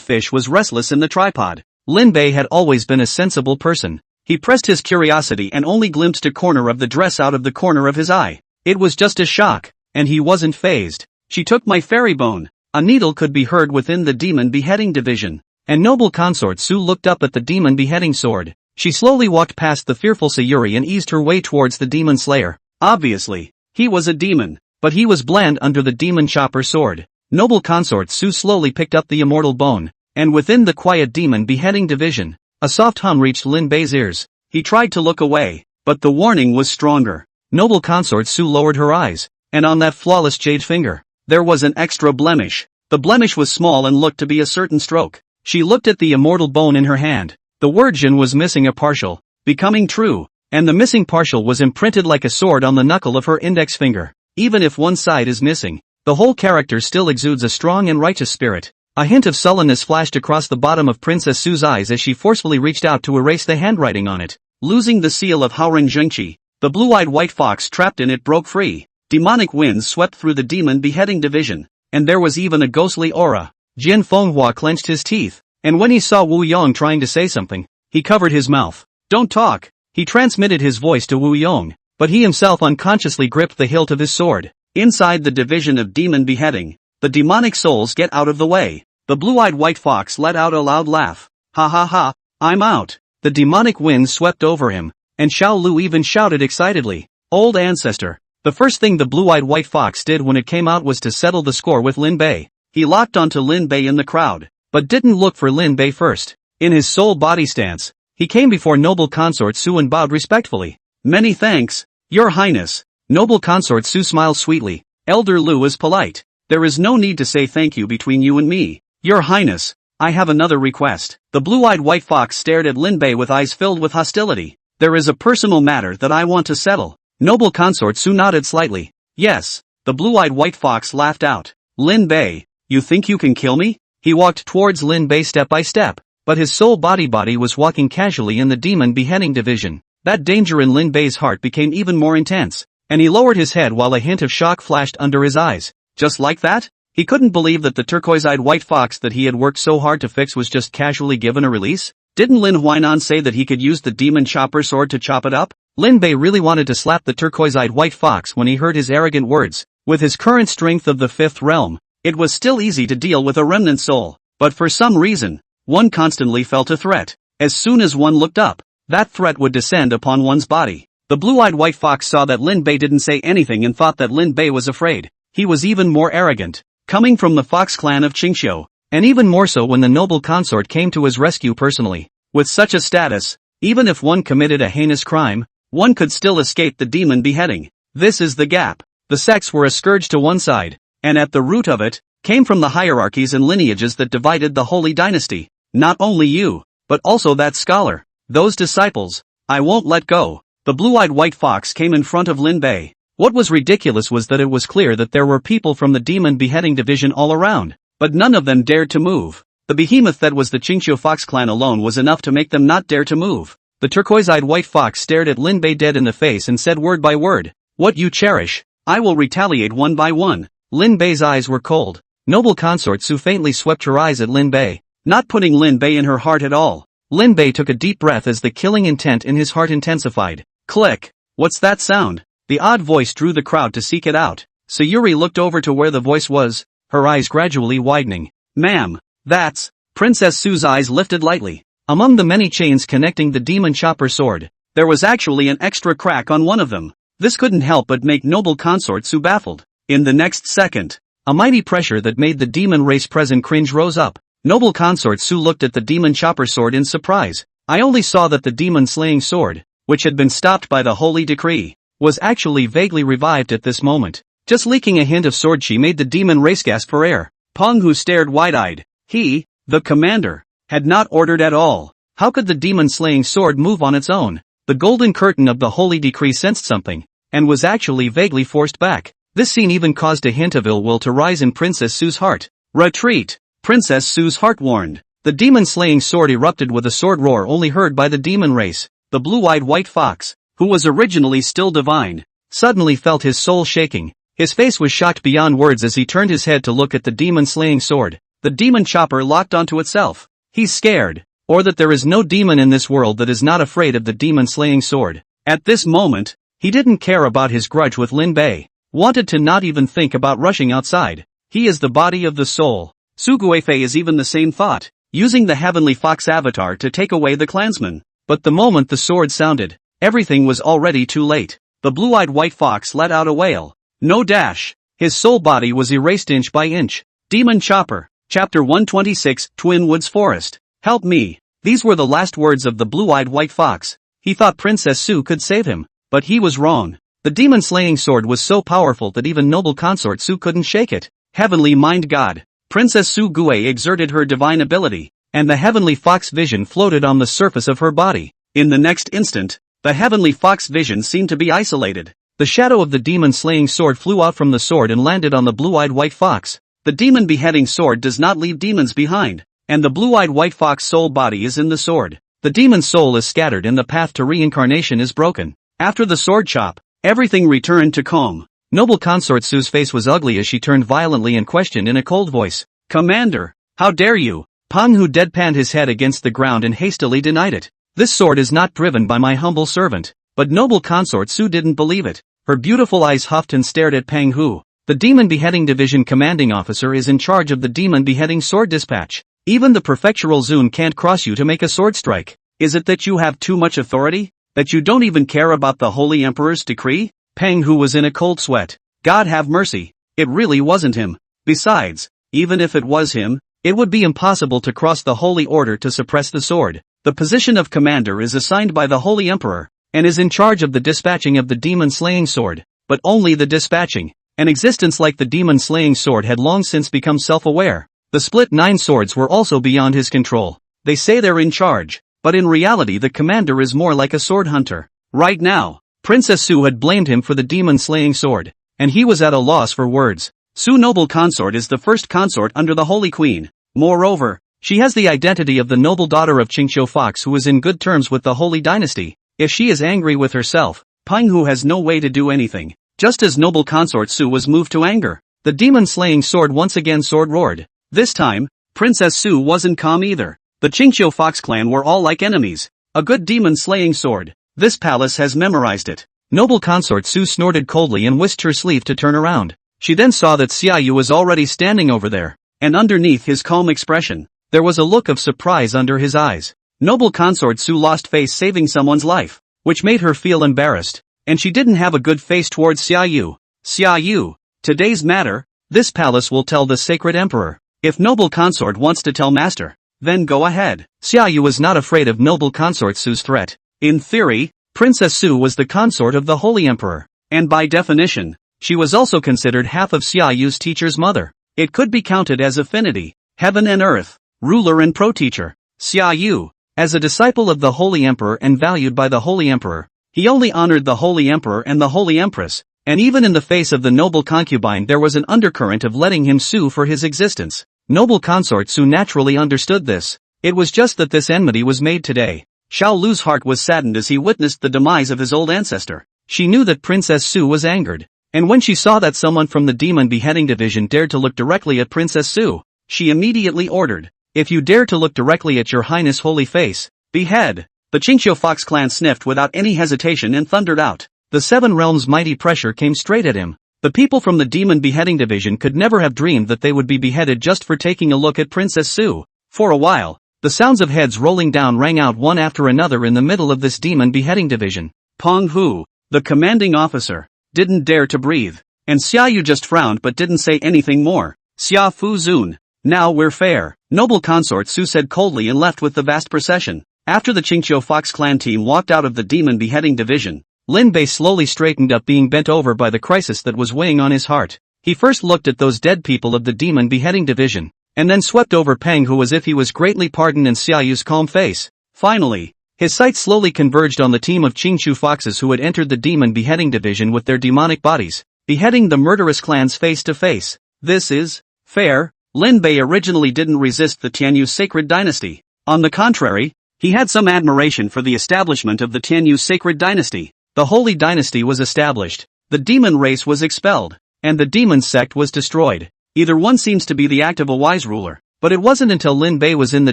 fish was restless in the tripod. Lin Bei had always been a sensible person. He pressed his curiosity and only glimpsed a corner of the dress out of the corner of his eye. It was just a shock, and he wasn't fazed. She took my fairy bone. A needle could be heard within the demon beheading division. And noble consort Su looked up at the demon beheading sword. She slowly walked past the fearful Sayuri and eased her way towards the demon slayer. Obviously, he was a demon, but he was bland under the demon chopper sword. Noble consort Su slowly picked up the immortal bone, and within the quiet demon beheading division, a soft hum reached Lin Bei's ears. He tried to look away, but the warning was stronger. Noble consort Su lowered her eyes, and on that flawless jade finger, there was an extra blemish. The blemish was small and looked to be a certain stroke. She looked at the immortal bone in her hand. The word Jin was missing a partial, becoming true, and the missing partial was imprinted like a sword on the knuckle of her index finger. Even if one side is missing, the whole character still exudes a strong and righteous spirit. A hint of sullenness flashed across the bottom of Princess Su's eyes as she forcefully reached out to erase the handwriting on it. Losing the seal of Haoren Zhengqi, the blue-eyed white fox trapped in it broke free. Demonic winds swept through the demon beheading division, and there was even a ghostly aura. Jin Fenghua clenched his teeth, and when he saw Wu Yong trying to say something, he covered his mouth. Don't talk. He transmitted his voice to Wu Yong, but he himself unconsciously gripped the hilt of his sword. Inside the division of demon beheading, the demonic souls get out of the way. The blue-eyed white fox let out a loud laugh. Ha ha ha, I'm out. The demonic wind swept over him, and Xiao Lu even shouted excitedly. Old ancestor. The first thing the blue-eyed white fox did when it came out was to settle the score with Lin Bei. He locked onto Lin Bei in the crowd, but didn't look for Lin Bei first. In his soul body stance, he came before noble consort Su and bowed respectfully. Many thanks, your highness. Noble consort Su smiled sweetly. Elder Lu is polite. There is no need to say thank you between you and me. Your highness, I have another request. The blue-eyed white fox stared at Lin Bei with eyes filled with hostility. There is a personal matter that I want to settle. Noble consort Su nodded slightly. Yes. The blue-eyed white fox laughed out. Lin Bei, you think you can kill me? He walked towards Lin Bei step by step, but his soul body was walking casually in the demon beheading division. That danger in Lin Bei's heart became even more intense, and he lowered his head while a hint of shock flashed under his eyes. Just like that? He couldn't believe that the turquoise-eyed white fox that he had worked so hard to fix was just casually given a release. Didn't Lin Huainan say that he could use the demon chopper sword to chop it up? Lin Bei really wanted to slap the turquoise-eyed white fox when he heard his arrogant words. With his current strength of the fifth realm, it was still easy to deal with a remnant soul, but for some reason, one constantly felt a threat. As soon as one looked up, that threat would descend upon one's body. The blue-eyed white fox saw that Lin Bei didn't say anything and thought that Lin Bei was afraid. He was even more arrogant, coming from the Fox clan of Qingqiu, and even more so when the noble consort came to his rescue personally. With such a status, even if one committed a heinous crime, one could still escape the demon beheading. This is the gap. The sects were a scourge to one side, and at the root of it, came from the hierarchies and lineages that divided the holy dynasty. Not only you, but also that scholar, those disciples. I won't let go. The blue-eyed white fox came in front of Lin Bei. What was ridiculous was that it was clear that there were people from the demon beheading division all around, but none of them dared to move. The behemoth that was the Qingqiu Fox clan alone was enough to make them not dare to move. The turquoise-eyed white fox stared at Lin Bei dead in the face and said word by word, "What you cherish, I will retaliate one by one." Lin Bei's eyes were cold. Noble consort Su faintly swept her eyes at Lin Bei, not putting Lin Bei in her heart at all. Lin Bei took a deep breath as the killing intent in his heart intensified. Click. What's that sound? The odd voice drew the crowd to seek it out. Sayuri looked over to where the voice was, her eyes gradually widening. Ma'am, that's... Princess Su's eyes lifted lightly. Among the many chains connecting the demon chopper sword, there was actually an extra crack on one of them. This couldn't help but make noble consort Su baffled. In the next second, a mighty pressure that made the demon race present cringe rose up. Noble consort Su looked at the demon chopper sword in surprise. I only saw that the demon slaying sword, which had been stopped by the holy decree, was actually vaguely revived at this moment. Just leaking a hint of sword chi made the demon race gasp for air. Peng Hu stared wide-eyed. He, the commander, had not ordered at all. How could the demon-slaying sword move on its own? The golden curtain of the holy decree sensed something, and was actually vaguely forced back. This scene even caused a hint of ill will to rise in Princess Su's heart. Retreat! Princess Su's heart warned. The demon-slaying sword erupted with a sword roar only heard by the demon race. The blue-eyed white fox, who was originally still divine, suddenly felt his soul shaking. His face was shocked beyond words as he turned his head to look at the demon-slaying sword. The demon chopper locked onto itself. He's scared, or that there is no demon in this world that is not afraid of the demon-slaying sword. At this moment, he didn't care about his grudge with Lin Bei. Wanted to not even think about rushing outside. He is the body of the soul. Su Guifei is even the same thought, using the Heavenly Fox avatar to take away the clansman. But the moment the sword sounded, everything was already too late. The blue-eyed white fox let out a wail. No dash. His soul body was erased inch by inch. Demon Chopper. Chapter 126, Twin Woods Forest. Help me. These were the last words of the blue-eyed white fox. He thought Princess Su could save him, but he was wrong. The demon-slaying sword was so powerful that even noble consort Su couldn't shake it. Heavenly Mind God. Princess Su Guifei exerted her divine ability, and the Heavenly Fox vision floated on the surface of her body. In the next instant, the Heavenly Fox vision seemed to be isolated. The shadow of the demon-slaying sword flew out from the sword and landed on the blue-eyed white fox. The demon-beheading sword does not leave demons behind, and the blue-eyed white fox soul body is in the sword. The demon's soul is scattered and the path to reincarnation is broken. After the sword chop, everything returned to calm. Noble consort Su's face was ugly as she turned violently and questioned in a cold voice. Commander, how dare you? Pang Hu deadpanned his head against the ground and hastily denied it. This sword is not driven by my humble servant. But noble consort Su didn't believe it. Her beautiful eyes huffed and stared at Pang Hu. The Demon Beheading Division commanding officer is in charge of the Demon Beheading Sword Dispatch. Even the prefectural Zun can't cross you to make a sword strike. Is it that you have too much authority? That you don't even care about the Holy Emperor's decree? Pang Hu was in a cold sweat. God have mercy. It really wasn't him. Besides, even if it was him, it would be impossible to cross the Holy Order to suppress the sword. The position of commander is assigned by the Holy Emperor, and is in charge of the dispatching of the demon-slaying sword, but only the dispatching. An existence like the demon-slaying sword had long since become self-aware. The split 9 swords were also beyond his control. They say they're in charge, but in reality the commander is more like a sword hunter. Right now, Princess Su had blamed him for the demon-slaying sword, and he was at a loss for words. Su noble consort is the first consort under the Holy Queen. Moreover, she has the identity of the noble daughter of Qingqiu Fox who is in good terms with the Holy Dynasty. If she is angry with herself, Pang Hu has no way to do anything. Just as noble consort Su was moved to anger, the demon-slaying sword once again sword roared. This time, Princess Su wasn't calm either. The Qingqiu Fox clan were all like enemies. A good demon-slaying sword. This palace has memorized it. Noble consort Su snorted coldly and whisked her sleeve to turn around. She then saw that Xiaoyu was already standing over there, and underneath his calm expression, there was a look of surprise under his eyes. Noble consort Su lost face saving someone's life, which made her feel embarrassed, and she didn't have a good face towards Xiaoyu. Xiaoyu, today's matter, this palace will tell the sacred emperor. If noble consort wants to tell master, then go ahead. Xiaoyu was not afraid of noble consort Su's threat. In theory, Princess Su was the consort of the holy emperor, and by definition, she was also considered half of Xiaoyu's teacher's mother. It could be counted as affinity, heaven and earth, ruler and pro-teacher. Xiaoyu, as a disciple of the holy emperor and valued by the holy emperor, he only honored the holy emperor and the holy empress, and even in the face of the noble concubine there was an undercurrent of letting him sue for his existence. Noble consort Su naturally understood this. It was just that this enmity was made today. Xiao Lu's heart was saddened as he witnessed the demise of his old ancestor. She knew that Princess Su was angered, and when she saw that someone from the Demon Beheading Division dared to look directly at Princess Su, she immediately ordered, "If you dare to look directly at your highness' holy face, behead." The Qingqiu Fox clan sniffed without any hesitation and thundered out. The 7 realms' mighty pressure came straight at him. The people from the Demon Beheading Division could never have dreamed that they would be beheaded just for taking a look at Princess Su. For a while, the sounds of heads rolling down rang out one after another in the middle of this Demon Beheading Division. Pang Hu, the commanding officer, didn't dare to breathe, and Xiaoyu just frowned but didn't say anything more. Xia Fu Zun, now we're fair, noble consort Su said coldly and left with the vast procession. After the Qingqiu Fox clan team walked out of the Demon Beheading Division, Lin Bei slowly straightened up, being bent over by the crisis that was weighing on his heart. He first looked at those dead people of the Demon Beheading Division, and then swept over Pang Hu as if he was greatly pardoned in Xiaoyu's calm face. Finally, his sight slowly converged on the team of Qingqiu Foxes who had entered the Demon Beheading Division with their demonic bodies, beheading the murderous clans face to face. This is fair. Lin Bei originally didn't resist the Tianyu sacred dynasty. On the contrary, he had some admiration for the establishment of the Tianyu sacred dynasty. The holy dynasty was established, the demon race was expelled, and the demon sect was destroyed. Either one seems to be the act of a wise ruler, but it wasn't until Lin Bei was in the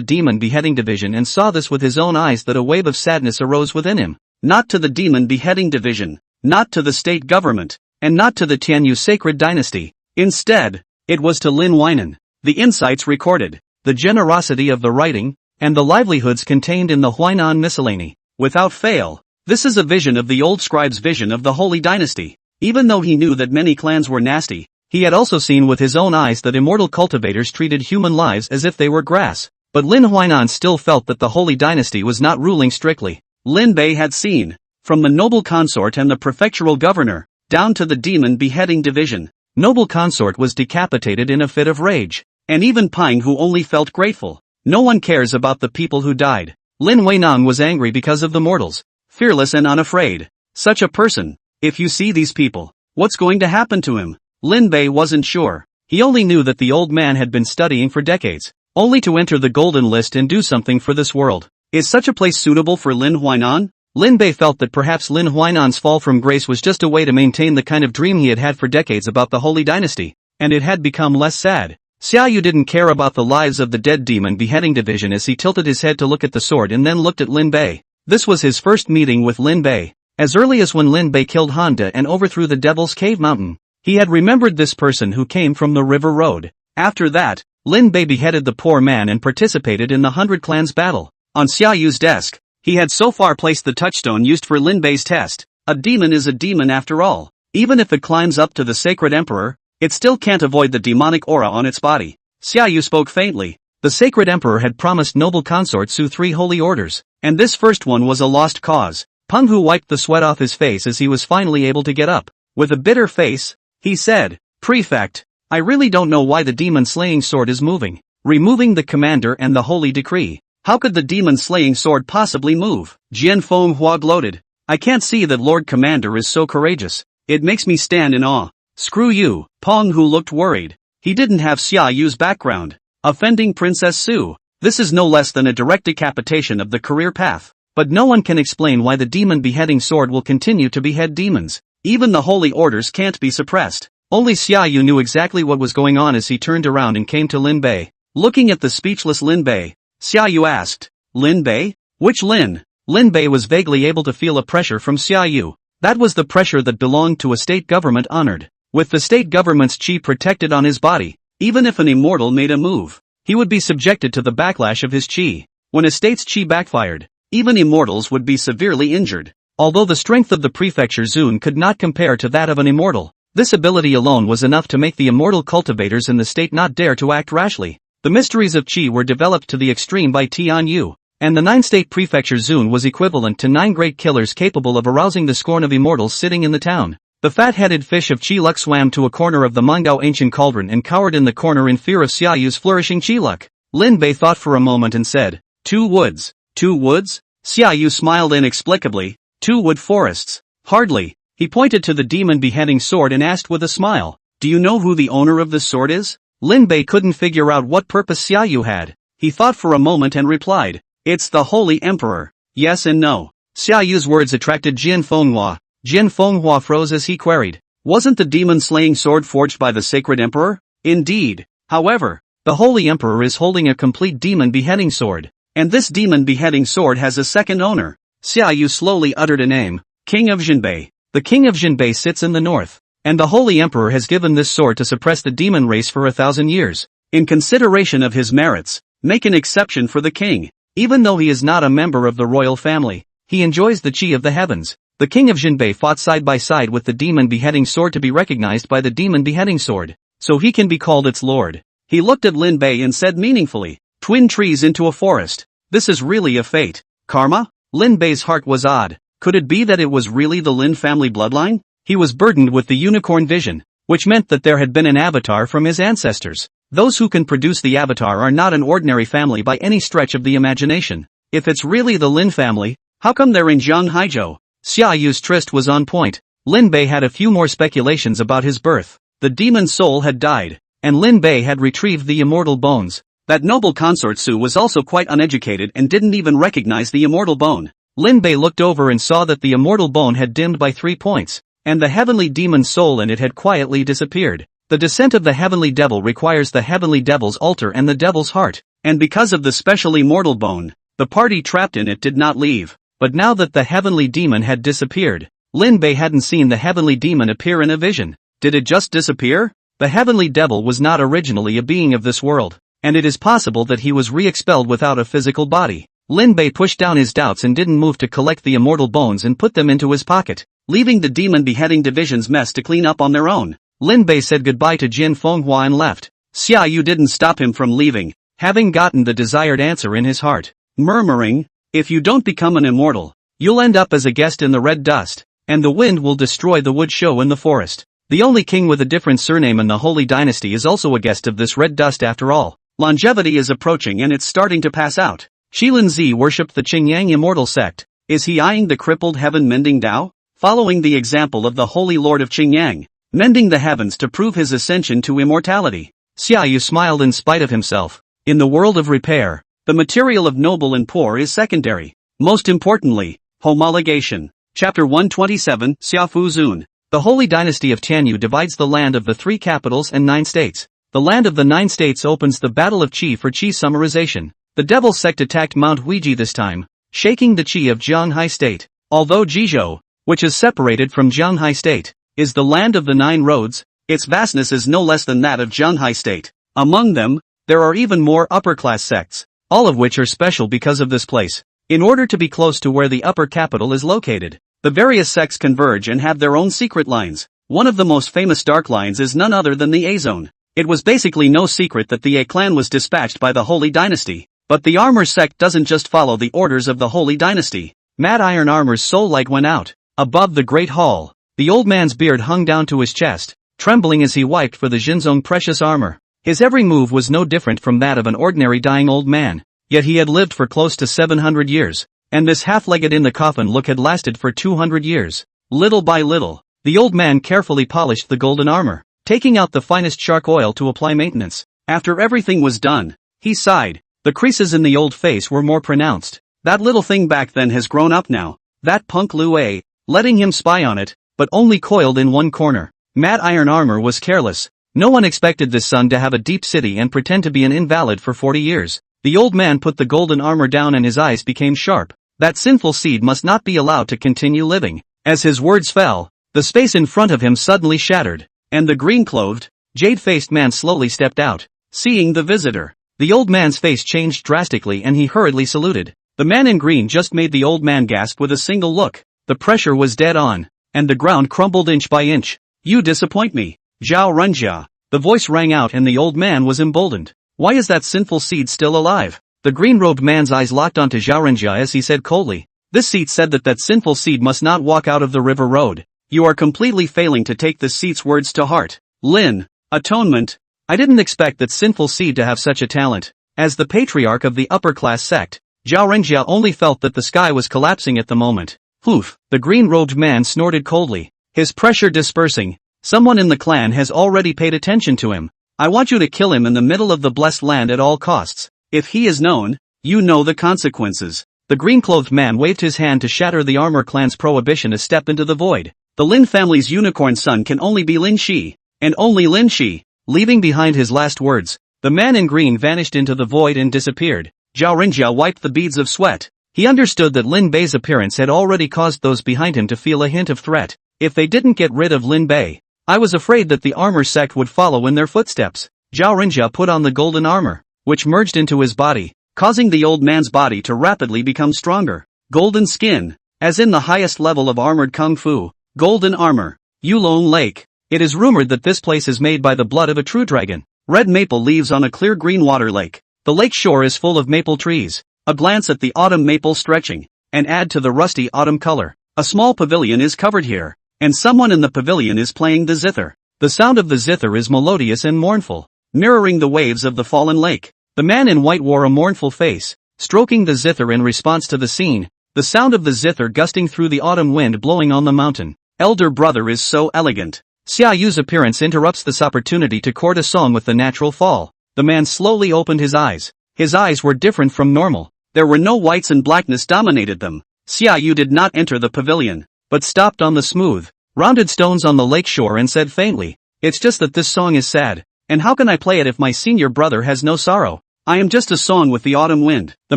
Demon Beheading Division and saw this with his own eyes that a wave of sadness arose within him. Not to the Demon Beheading Division, not to the state government, and not to the Tianyu sacred dynasty. Instead, it was to Lin Weinan. The insights recorded, the generosity of the writing, and the livelihoods contained in the Huainan miscellany. Without fail, this is a vision of the old scribe's vision of the Holy Dynasty. Even though he knew that many clans were nasty, he had also seen with his own eyes that immortal cultivators treated human lives as if they were grass. But Lin Huainan still felt that the Holy Dynasty was not ruling strictly. Lin Bei had seen, from the noble consort and the prefectural governor, down to the demon beheading division. Noble consort was decapitated in a fit of rage. And even Pine who only felt grateful. No one cares about the people who died. Lin Weinan was angry because of the mortals. Fearless and unafraid. Such a person. If you see these people, what's going to happen to him? Lin Bei wasn't sure. He only knew that the old man had been studying for decades, only to enter the golden list and do something for this world. Is such a place suitable for Lin Huainan? Lin Bei felt that perhaps Lin Huainan's fall from grace was just a way to maintain the kind of dream he had had for decades about the Holy Dynasty, and it had become less sad. Xiaoyu didn't care about the lives of the dead demon beheading division as he tilted his head to look at the sword and then looked at Lin Bei. This was his first meeting with Lin Bei. As early as when Lin Bei killed Honda and overthrew the Devil's Cave Mountain, he had remembered this person who came from the River Road. After that, Lin Bei beheaded the poor man and participated in the 100 Clans battle. On Xiaoyu's desk, he had so far placed the touchstone used for Lin Bei's test. A demon is a demon after all. Even if it climbs up to the sacred emperor, it still can't avoid the demonic aura on its body. Xiaoyu spoke faintly. The sacred emperor had promised noble consort Su 3 holy orders, and this first one was a lost cause. Peng Hu wiped the sweat off his face as he was finally able to get up. With a bitter face, he said, "Prefect, I really don't know why the demon-slaying sword is moving. Removing the commander and the holy decree. How could the demon-slaying sword possibly move?" Jian Fenghua gloated. "I can't see that Lord Commander is so courageous. It makes me stand in awe." "Screw you." Peng Hu looked worried. He didn't have Xiaoyu's background. Offending Princess Su. This is no less than a direct decapitation of the career path. But no one can explain why the demon beheading sword will continue to behead demons. Even the holy orders can't be suppressed. Only Xiaoyu knew exactly what was going on as he turned around and came to Lin Bei. Looking at the speechless Lin Bei, Xiaoyu asked, "Lin Bei? Which Lin?" Lin Bei was vaguely able to feel a pressure from Xiaoyu. That was the pressure that belonged to a state government honored. With the state government's chi protected on his body, even if an immortal made a move, he would be subjected to the backlash of his chi. When a state's chi backfired, even immortals would be severely injured. Although the strength of the prefecture Zun could not compare to that of an immortal, this ability alone was enough to make the immortal cultivators in the state not dare to act rashly. The mysteries of Qi were developed to the extreme by Tian Yu, and the 9-state prefecture Zun was equivalent to 9 great killers capable of arousing the scorn of immortals sitting in the town. The fat-headed fish of Qi Luck swam to a corner of the Mangao ancient cauldron and cowered in the corner in fear of Xiaoyu's flourishing Qi Luck. Lin Bei thought for a moment and said, "2 woods. 2 woods?" Xiaoyu smiled inexplicably. "2 wood forests. Hardly." He pointed to the demon beheading sword and asked with a smile, "Do you know who the owner of this sword is?" Lin Bei couldn't figure out what purpose Xiaoyu had. He thought for a moment and replied, "It's the Holy Emperor." Yes and no. Xiaoyu's words attracted Jian Fenghua. Jian Fenghua froze as he queried, "Wasn't the demon-slaying sword forged by the sacred emperor?" "Indeed. However, the Holy Emperor is holding a complete demon beheading sword. And this demon beheading sword has a second owner." Xiaoyu slowly uttered a name, "King of Jinbei." The King of Jinbei sits in the north, and the Holy Emperor has given this sword to suppress the demon race for 1,000 years. In consideration of his merits, make an exception for the king. Even though he is not a member of the royal family, he enjoys the chi of the heavens. The King of Jinbei fought side by side with the demon beheading sword to be recognized by the demon beheading sword, so he can be called its lord. He looked at Lin Bei and said meaningfully, "Twin trees into a forest. This is really a fate. Karma?" Lin Bei's heart was odd. Could it be that it was really the Lin family bloodline? He was burdened with the unicorn vision, which meant that there had been an avatar from his ancestors. Those who can produce the avatar are not an ordinary family by any stretch of the imagination. If it's really the Lin family, how come they're in Zhanghaizhou? Xiaoyu's tryst was on point. Lin Bei had a few more speculations about his birth. The demon soul had died, and Lin Bei had retrieved the immortal bones. That noble consort Su was also quite uneducated and didn't even recognize the immortal bone. Lin Bei looked over and saw that the immortal bone had dimmed by 3 points, and the heavenly demon soul in it had quietly disappeared. The descent of the heavenly devil requires the heavenly devil's altar and the devil's heart, and because of the special immortal bone, the party trapped in it did not leave. But now that the heavenly demon had disappeared, Lin Bei hadn't seen the heavenly demon appear in a vision. Did it just disappear? The heavenly devil was not originally a being of this world, and it is possible that he was re-expelled without a physical body. Lin Bei pushed down his doubts and didn't move to collect the immortal bones and put them into his pocket, leaving the demon beheading division's mess to clean up on their own. Lin Bei said goodbye to Jin Fenghua and left. Xia Yu didn't stop him from leaving, having gotten the desired answer in his heart, murmuring, "If you don't become an immortal, you'll end up as a guest in the red dust, and the wind will destroy the wood show in the forest." The only king with a different surname in the Holy Dynasty is also a guest of this red dust after all. Longevity is approaching and it's starting to pass out. Shilin Zi worshipped the Qingyang immortal sect. Is he eyeing the crippled heaven-mending Tao? Following the example of the Holy Lord of Qingyang, mending the heavens to prove his ascension to immortality. Xia Yu smiled in spite of himself. In the world of repair, the material of noble and poor is secondary. Most importantly, homologation. Chapter 127, Xiaofu Zun. The Holy Dynasty of Tianyu divides the land of the 3 capitals and 9 states. The land of the 9 states opens the Battle of Qi for Qi summarization. The Devil sect attacked Mount Huiji this time, shaking the Qi of Jianghai state. Although Jizhou, which is separated from Jianghai state, is the land of the 9 roads, its vastness is no less than that of Jianghai state. Among them, there are even more upper-class sects, all of which are special because of this place. In order to be close to where the upper capital is located, the various sects converge and have their own secret lines. One of the most famous dark lines is none other than the A zone. It was basically no secret that the A clan was dispatched by the Holy Dynasty. But the Armor sect doesn't just follow the orders of the Holy Dynasty. Mad Iron Armor's soul light went out. Above the Great Hall, the old man's beard hung down to his chest, trembling as he wiped for the Jinzong precious armor. His every move was no different from that of an ordinary dying old man. Yet he had lived for close to 700 years, and this half-legged in the coffin look had lasted for 200 years. Little by little, the old man carefully polished the golden armor, taking out the finest shark oil to apply maintenance. After everything was done, he sighed. The creases in the old face were more pronounced. That little thing back then has grown up now. That punk Lu A, letting him spy on it, but only coiled in one corner. Mad Iron Armor was careless. No one expected this son to have a deep city and pretend to be an invalid for 40 years. The old man put the golden armor down and his eyes became sharp. That sinful seed must not be allowed to continue living. As his words fell, the space in front of him suddenly shattered, and the green-clothed, jade-faced man slowly stepped out. Seeing the visitor, the old man's face changed drastically and he hurriedly saluted. The man in green just made the old man gasp with a single look. The pressure was dead on, and the ground crumbled inch by inch. "You disappoint me, Zhao Renjia." The voice rang out and the old man was emboldened. "Why is that sinful seed still alive?" The green-robed man's eyes locked onto Zhao Renjia as he said coldly. "This seed said that sinful seed must not walk out of the river road. You are completely failing to take this seed's words to heart. Lin, atonement. I didn't expect that sinful seed to have such a talent." As the patriarch of the upper-class sect, Zhao Renjia only felt that the sky was collapsing at the moment. "Poof," the green-robed man snorted coldly, his pressure dispersing. "Someone in the clan has already paid attention to him. I want you to kill him in the middle of the blessed land at all costs. If he is known, you know the consequences." The green-clothed man waved his hand to shatter the Armor clan's prohibition to step into the void. The Lin family's unicorn son can only be Lin Shi, and only Lin Shi. Leaving behind his last words, the man in green vanished into the void and disappeared. Zhao Renjia wiped the beads of sweat. He understood that Lin Bei's appearance had already caused those behind him to feel a hint of threat. If they didn't get rid of Lin Bei, I was afraid that the Armor sect would follow in their footsteps. Zhao Renjia put on the golden armor, which merged into his body, causing the old man's body to rapidly become stronger. Golden skin, as in the highest level of armored kung fu. Golden armor. Yulong Lake. It is rumored that this place is made by the blood of a true dragon. Red maple leaves on a clear green water lake. The lake shore is full of maple trees. A glance at the autumn maple stretching, and add to the rusty autumn color. A small pavilion is covered here, and someone in the pavilion is playing the zither. The sound of the zither is melodious and mournful, mirroring the waves of the fallen lake. The man in white wore a mournful face, stroking the zither in response to the scene, the sound of the zither gusting through the autumn wind blowing on the mountain. Elder brother is so elegant. Xia Yu's appearance interrupts this opportunity to court a song with the natural fall. The man slowly opened his eyes. His eyes were different from normal. There were no whites and blackness dominated them. Xia Yu did not enter the pavilion, but stopped on the smooth, rounded stones on the lake shore and said faintly, "It's just that this song is sad, and how can I play it if my senior brother has no sorrow? I am just a song with the autumn wind." The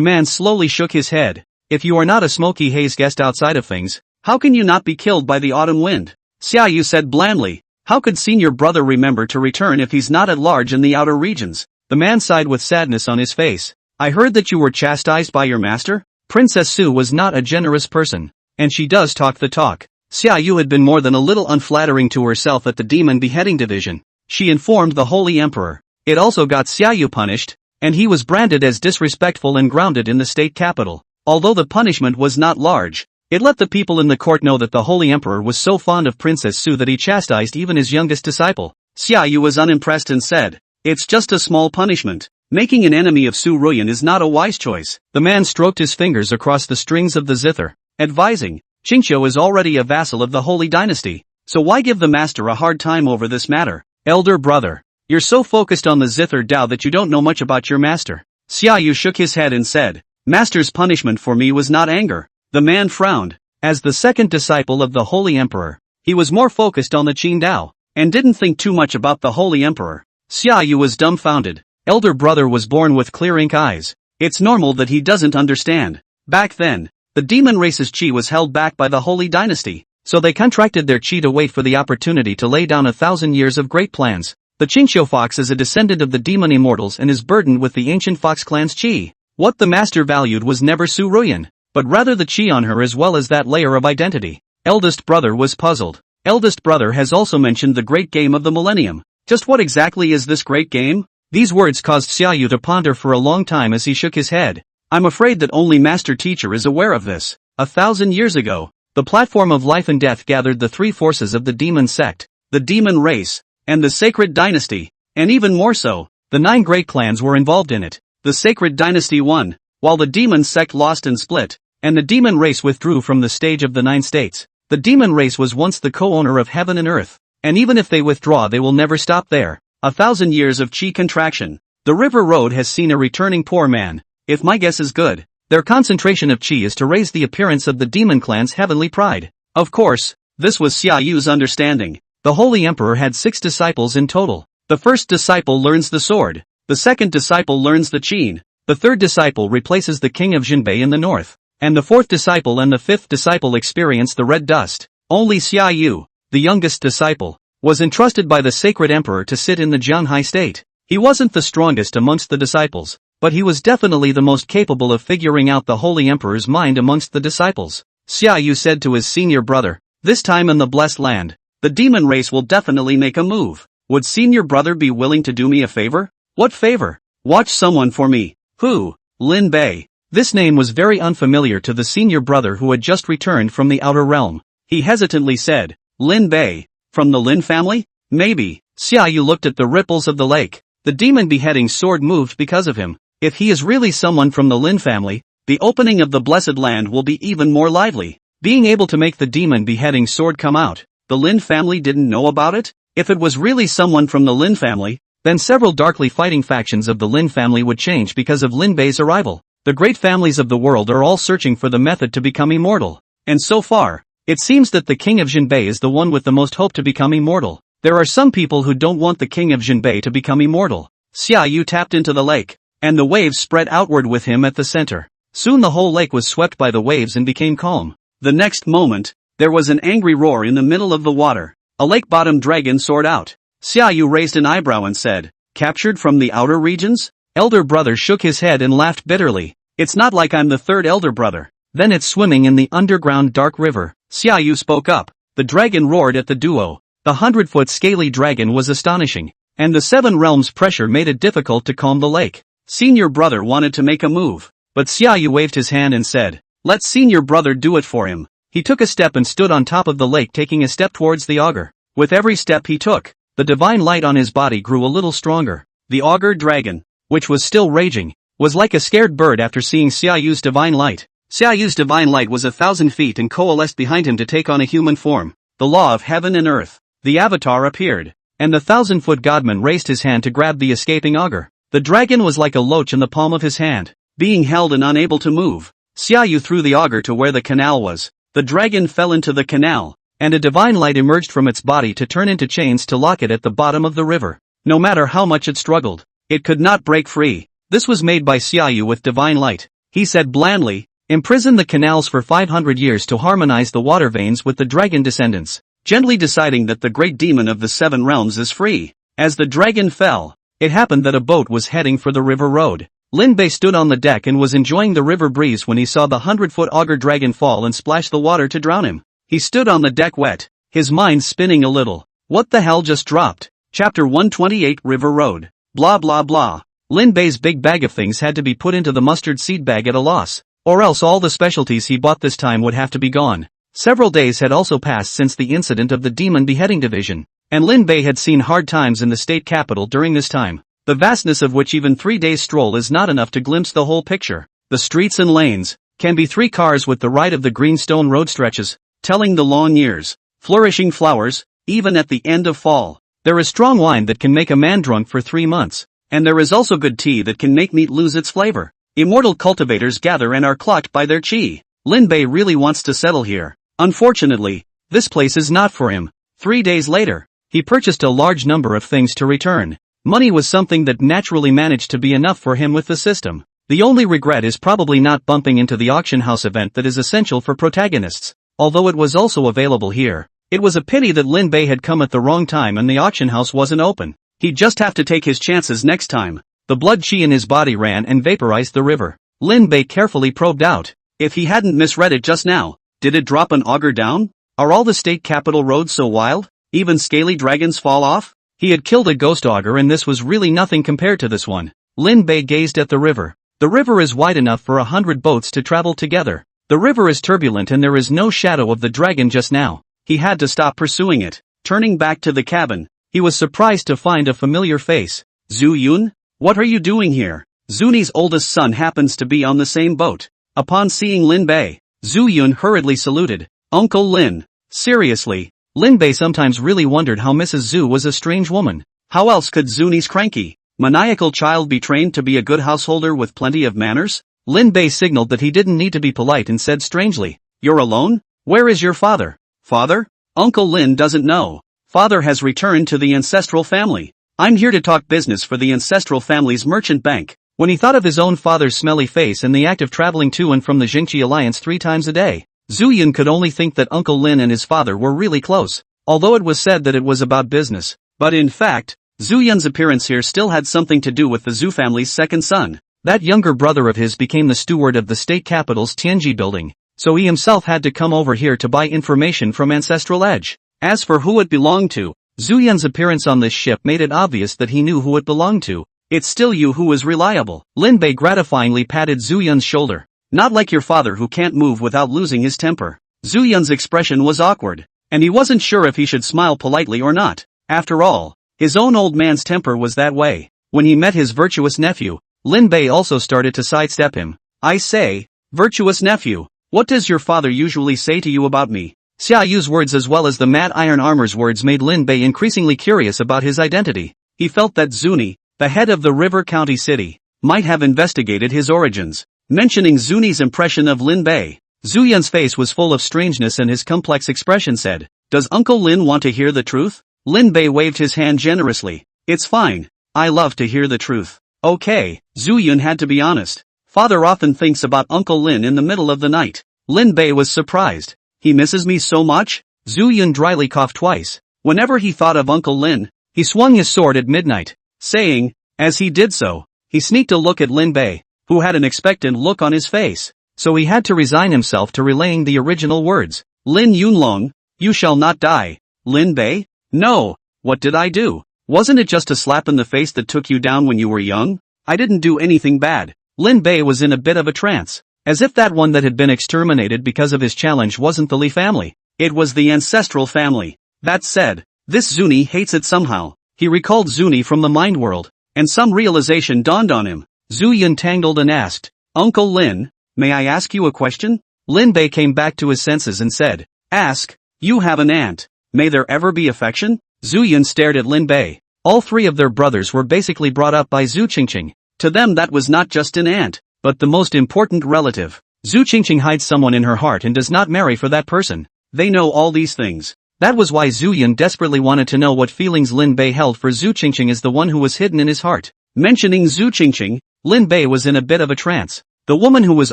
man slowly shook his head. "If you are not a smoky haze guest outside of things, How can you not be killed by the autumn wind? Xiaoyu said blandly. How could senior brother remember to return if he's not at large in the outer regions? The man sighed with sadness on his face. I heard that you were chastised by your master? Princess Su was not a generous person, and she does talk the talk. Xiaoyu had been more than a little unflattering to herself at the demon beheading division. She informed the Holy Emperor. It also got Xiaoyu punished, and he was branded as disrespectful and grounded in the state capital. Although the punishment was not large, it let the people in the court know that the Holy Emperor was so fond of Princess Su that he chastised even his youngest disciple. Xiaoyu was unimpressed and said, it's just a small punishment. Making an enemy of Su Ruyan is not a wise choice. The man stroked his fingers across the strings of the zither, advising, Qingqiu is already a vassal of the Holy Dynasty, so why give the master a hard time over this matter? Elder brother, you're so focused on the zither Dao that you don't know much about your master. Xiaoyu shook his head and said, Master's punishment for me was not anger. The man frowned. As the second disciple of the Holy Emperor, he was more focused on the Qing Dao, and didn't think too much about the Holy Emperor. Xiaoyu was dumbfounded. Elder brother was born with clear ink eyes. It's normal that he doesn't understand. Back then, the demon race's qi was held back by the Holy Dynasty, so they contracted their qi to wait for the opportunity to lay down 1,000 years of great plans. The Qingqiu fox is a descendant of the demon immortals and is burdened with the ancient fox clan's qi. What the master valued was never Su Ruyan, but rather the qi on her as well as that layer of identity. Eldest brother was puzzled. Eldest brother has also mentioned the great game of the millennium. Just what exactly is this great game? These words caused Xiaoyu to ponder for a long time as he shook his head. I'm afraid that only Master Teacher is aware of this. 1,000 years ago, the platform of life and death gathered the three forces of the demon sect, the demon race, and the sacred dynasty, and even more so, the 9 great clans were involved in it. The sacred dynasty won, while the demon sect lost and split, and the demon race withdrew from the stage of the 9 states. The demon race was once the co-owner of heaven and earth, and even if they withdraw they will never stop there. 1,000 years of qi contraction. The river road has seen a returning poor man. If my guess is good, their concentration of qi is to raise the appearance of the demon clan's heavenly pride. Of course, this was Xiaoyu's understanding. The Holy Emperor had 6 disciples in total. The first disciple learns the sword. The second disciple learns the qin. The third disciple replaces the king of Jinbei in the north. And the fourth disciple and the fifth disciple experience the red dust. Only Xiaoyu, the youngest disciple, was entrusted by the sacred emperor to sit in the Jianhai state. He wasn't the strongest amongst the disciples, but he was definitely the most capable of figuring out the Holy Emperor's mind amongst the disciples. Xiaoyu said to his senior brother, this time in the blessed land, the demon race will definitely make a move. Would senior brother be willing to do me a favor? What favor? Watch someone for me. Who? Lin Bei. This name was very unfamiliar to the senior brother who had just returned from the outer realm. He hesitantly said, Lin Bei. From the Lin family? Maybe. Xiaoyu looked at the ripples of the lake. The demon beheading sword moved because of him. If he is really someone from the Lin family, the opening of the blessed land will be even more lively. Being able to make the demon beheading sword come out, the Lin family didn't know about it? If it was really someone from the Lin family, then several darkly fighting factions of the Lin family would change because of Lin Bei's arrival. The great families of the world are all searching for the method to become immortal. And so far, it seems that the king of Jinbei is the one with the most hope to become immortal. There are some people who don't want the king of Jinbei to become immortal. Xiaoyu tapped into the lake, and the waves spread outward with him at the center. Soon the whole lake was swept by the waves and became calm. The next moment, there was an angry roar in the middle of the water. A lake-bottom dragon soared out. Xiaoyu raised an eyebrow and said, captured from the outer regions? Elder brother shook his head and laughed bitterly. It's not like I'm the third elder brother. Then it's swimming in the underground dark river. Xiaoyu spoke up. The dragon roared at the duo. The 100-foot scaly dragon was astonishing, and the 7 realms pressure made it difficult to calm the lake. Senior brother wanted to make a move, but Xiaoyu waved his hand and said, let senior brother do it for him. He took a step and stood on top of the lake, taking a step towards the auger. With every step he took, the divine light on his body grew a little stronger. The auger dragon, which was still raging, was like a scared bird after seeing Xiaoyu's divine light. Xiaoyu's divine light was 1,000 feet and coalesced behind him to take on a human form. The law of heaven and earth. The avatar appeared, and the 1,000-foot godman raised his hand to grab the escaping auger. The dragon was like a loach in the palm of his hand, being held and unable to move. Xiaoyu threw the auger to where the canal was. The dragon fell into the canal, and a divine light emerged from its body to turn into chains to lock it at the bottom of the river. No matter how much it struggled, it could not break free. This was made by Xiaoyu with divine light. He said blandly, Imprison the canals for 500 years to harmonize the water veins with the dragon descendants, gently deciding that the great demon of the 7 realms is free. As the dragon fell, it happened that a boat was heading for the river road. Lin Bei stood on the deck and was enjoying the river breeze when he saw the 100-foot auger dragon fall and splash the water to drown him. He stood on the deck wet, his mind spinning a little. What the hell just dropped? Chapter 128 River Road. Blah blah blah. Lin Bei's big bag of things had to be put into the mustard seed bag at a loss, or else all the specialties he bought this time would have to be gone. Several days had also passed since the incident of the demon beheading division, and Lin Bei had seen hard times in the state capital during this time, the vastness of which even 3 days' stroll is not enough to glimpse the whole picture. The streets and lanes can be 3 cars with the ride of the green stone road stretches, telling the long years, flourishing flowers, even at the end of fall. There is strong wine that can make a man drunk for 3 months, and there is also good tea that can make meat lose its flavor. Immortal cultivators gather and are clocked by their chi. Lin Bei really wants to settle here. Unfortunately, this place is not for him. 3 days later, he purchased a large number of things to return. Money was something that naturally managed to be enough for him with the system. The only regret is probably not bumping into the auction house event that is essential for protagonists, although it was also available here. It was a pity that Lin Bei had come at the wrong time and the auction house wasn't open. He'd just have to take his chances next time. The blood chi in his body ran and vaporized the river. Lin Bei carefully probed out. If he hadn't misread it just now, did it drop an auger down? Are all the state capital roads so wild? Even scaly dragons fall off? He had killed a ghost auger and this was really nothing compared to this one. Lin Bei gazed at the river. The river is wide enough for 100 boats to travel together. The river is turbulent and there is no shadow of the dragon just now. He had to stop pursuing it. Turning back to the cabin, he was surprised to find a familiar face. Zhu Yun? What are you doing here? Zuni's oldest son happens to be on the same boat. Upon seeing Lin Bei, Zhu Yun hurriedly saluted. Uncle Lin. Seriously, Lin Bei sometimes really wondered how Mrs. Zhu was a strange woman. How else could Zuni's cranky, maniacal child be trained to be a good householder with plenty of manners? Lin Bei signaled that he didn't need to be polite and said strangely, "You're alone? Where is your father?" "Father? Uncle Lin doesn't know. Father has returned to the ancestral family. I'm here to talk business for the ancestral family's merchant bank." When he thought of his own father's smelly face and the act of traveling to and from the Jingqi Alliance 3 times a day, Zhu Yun could only think that Uncle Lin and his father were really close, although it was said that it was about business. But in fact, Zhu Yun's appearance here still had something to do with the Zhu family's second son. That younger brother of his became the steward of the state capital's Tianji building, so he himself had to come over here to buy information from Ancestral Edge. As for who it belonged to, Zhu Yun's appearance on this ship made it obvious that he knew who it belonged to. "It's still you who is reliable." Lin Bei gratifyingly patted Zhu Yun's shoulder. "Not like your father who can't move without losing his temper." Zhu Yun's expression was awkward, and he wasn't sure if he should smile politely or not. After all, his own old man's temper was that way. When he met his virtuous nephew, Lin Bei also started to sidestep him. "I say, virtuous nephew, what does your father usually say to you about me?" Xia Yu's words as well as the Mad Iron Armor's words made Lin Bei increasingly curious about his identity. He felt that Zuni, the head of the River County City, might have investigated his origins. Mentioning Zuni's impression of Lin Bei, Zhu Yun's face was full of strangeness and his complex expression said, "Does Uncle Lin want to hear the truth?" Lin Bei waved his hand generously. "It's fine. I love to hear the truth." "Okay." Zhu Yun had to be honest. "Father often thinks about Uncle Lin in the middle of the night." Lin Bei was surprised. "He misses me so much?" Zhu Yun dryly coughed twice. Whenever he thought of Uncle Lin, he swung his sword at midnight, saying, as he did so, he sneaked a look at Lin Bei, who had an expectant look on his face, so he had to resign himself to relaying the original words. "Lin Yunlong, you shall not die." "Lin Bei? No, what did I do? Wasn't it just a slap in the face that took you down when you were young? I didn't do anything bad." Lin Bei was in a bit of a trance, as if that one that had been exterminated because of his challenge wasn't the Li family. It was the ancestral family. That said, this Zuni hates it somehow. He recalled Zuni from the mind world, and some realization dawned on him. Zhu Yun tangled and asked, "Uncle Lin, may I ask you a question?" Lin Bei came back to his senses and said, "Ask. You have an aunt. May there ever be affection?" Zhu Yun stared at Lin Bei. All 3 of their brothers were basically brought up by Zhu Qingqing. To them that was not just an aunt, but the most important relative. Zhu Qingqing hides someone in her heart and does not marry for that person. They know all these things. That was why Zhu Yun desperately wanted to know what feelings Lin Bei held for Zhu Qingqing as the one who was hidden in his heart. Mentioning Zhu Qingqing, Lin Bei was in a bit of a trance. The woman who was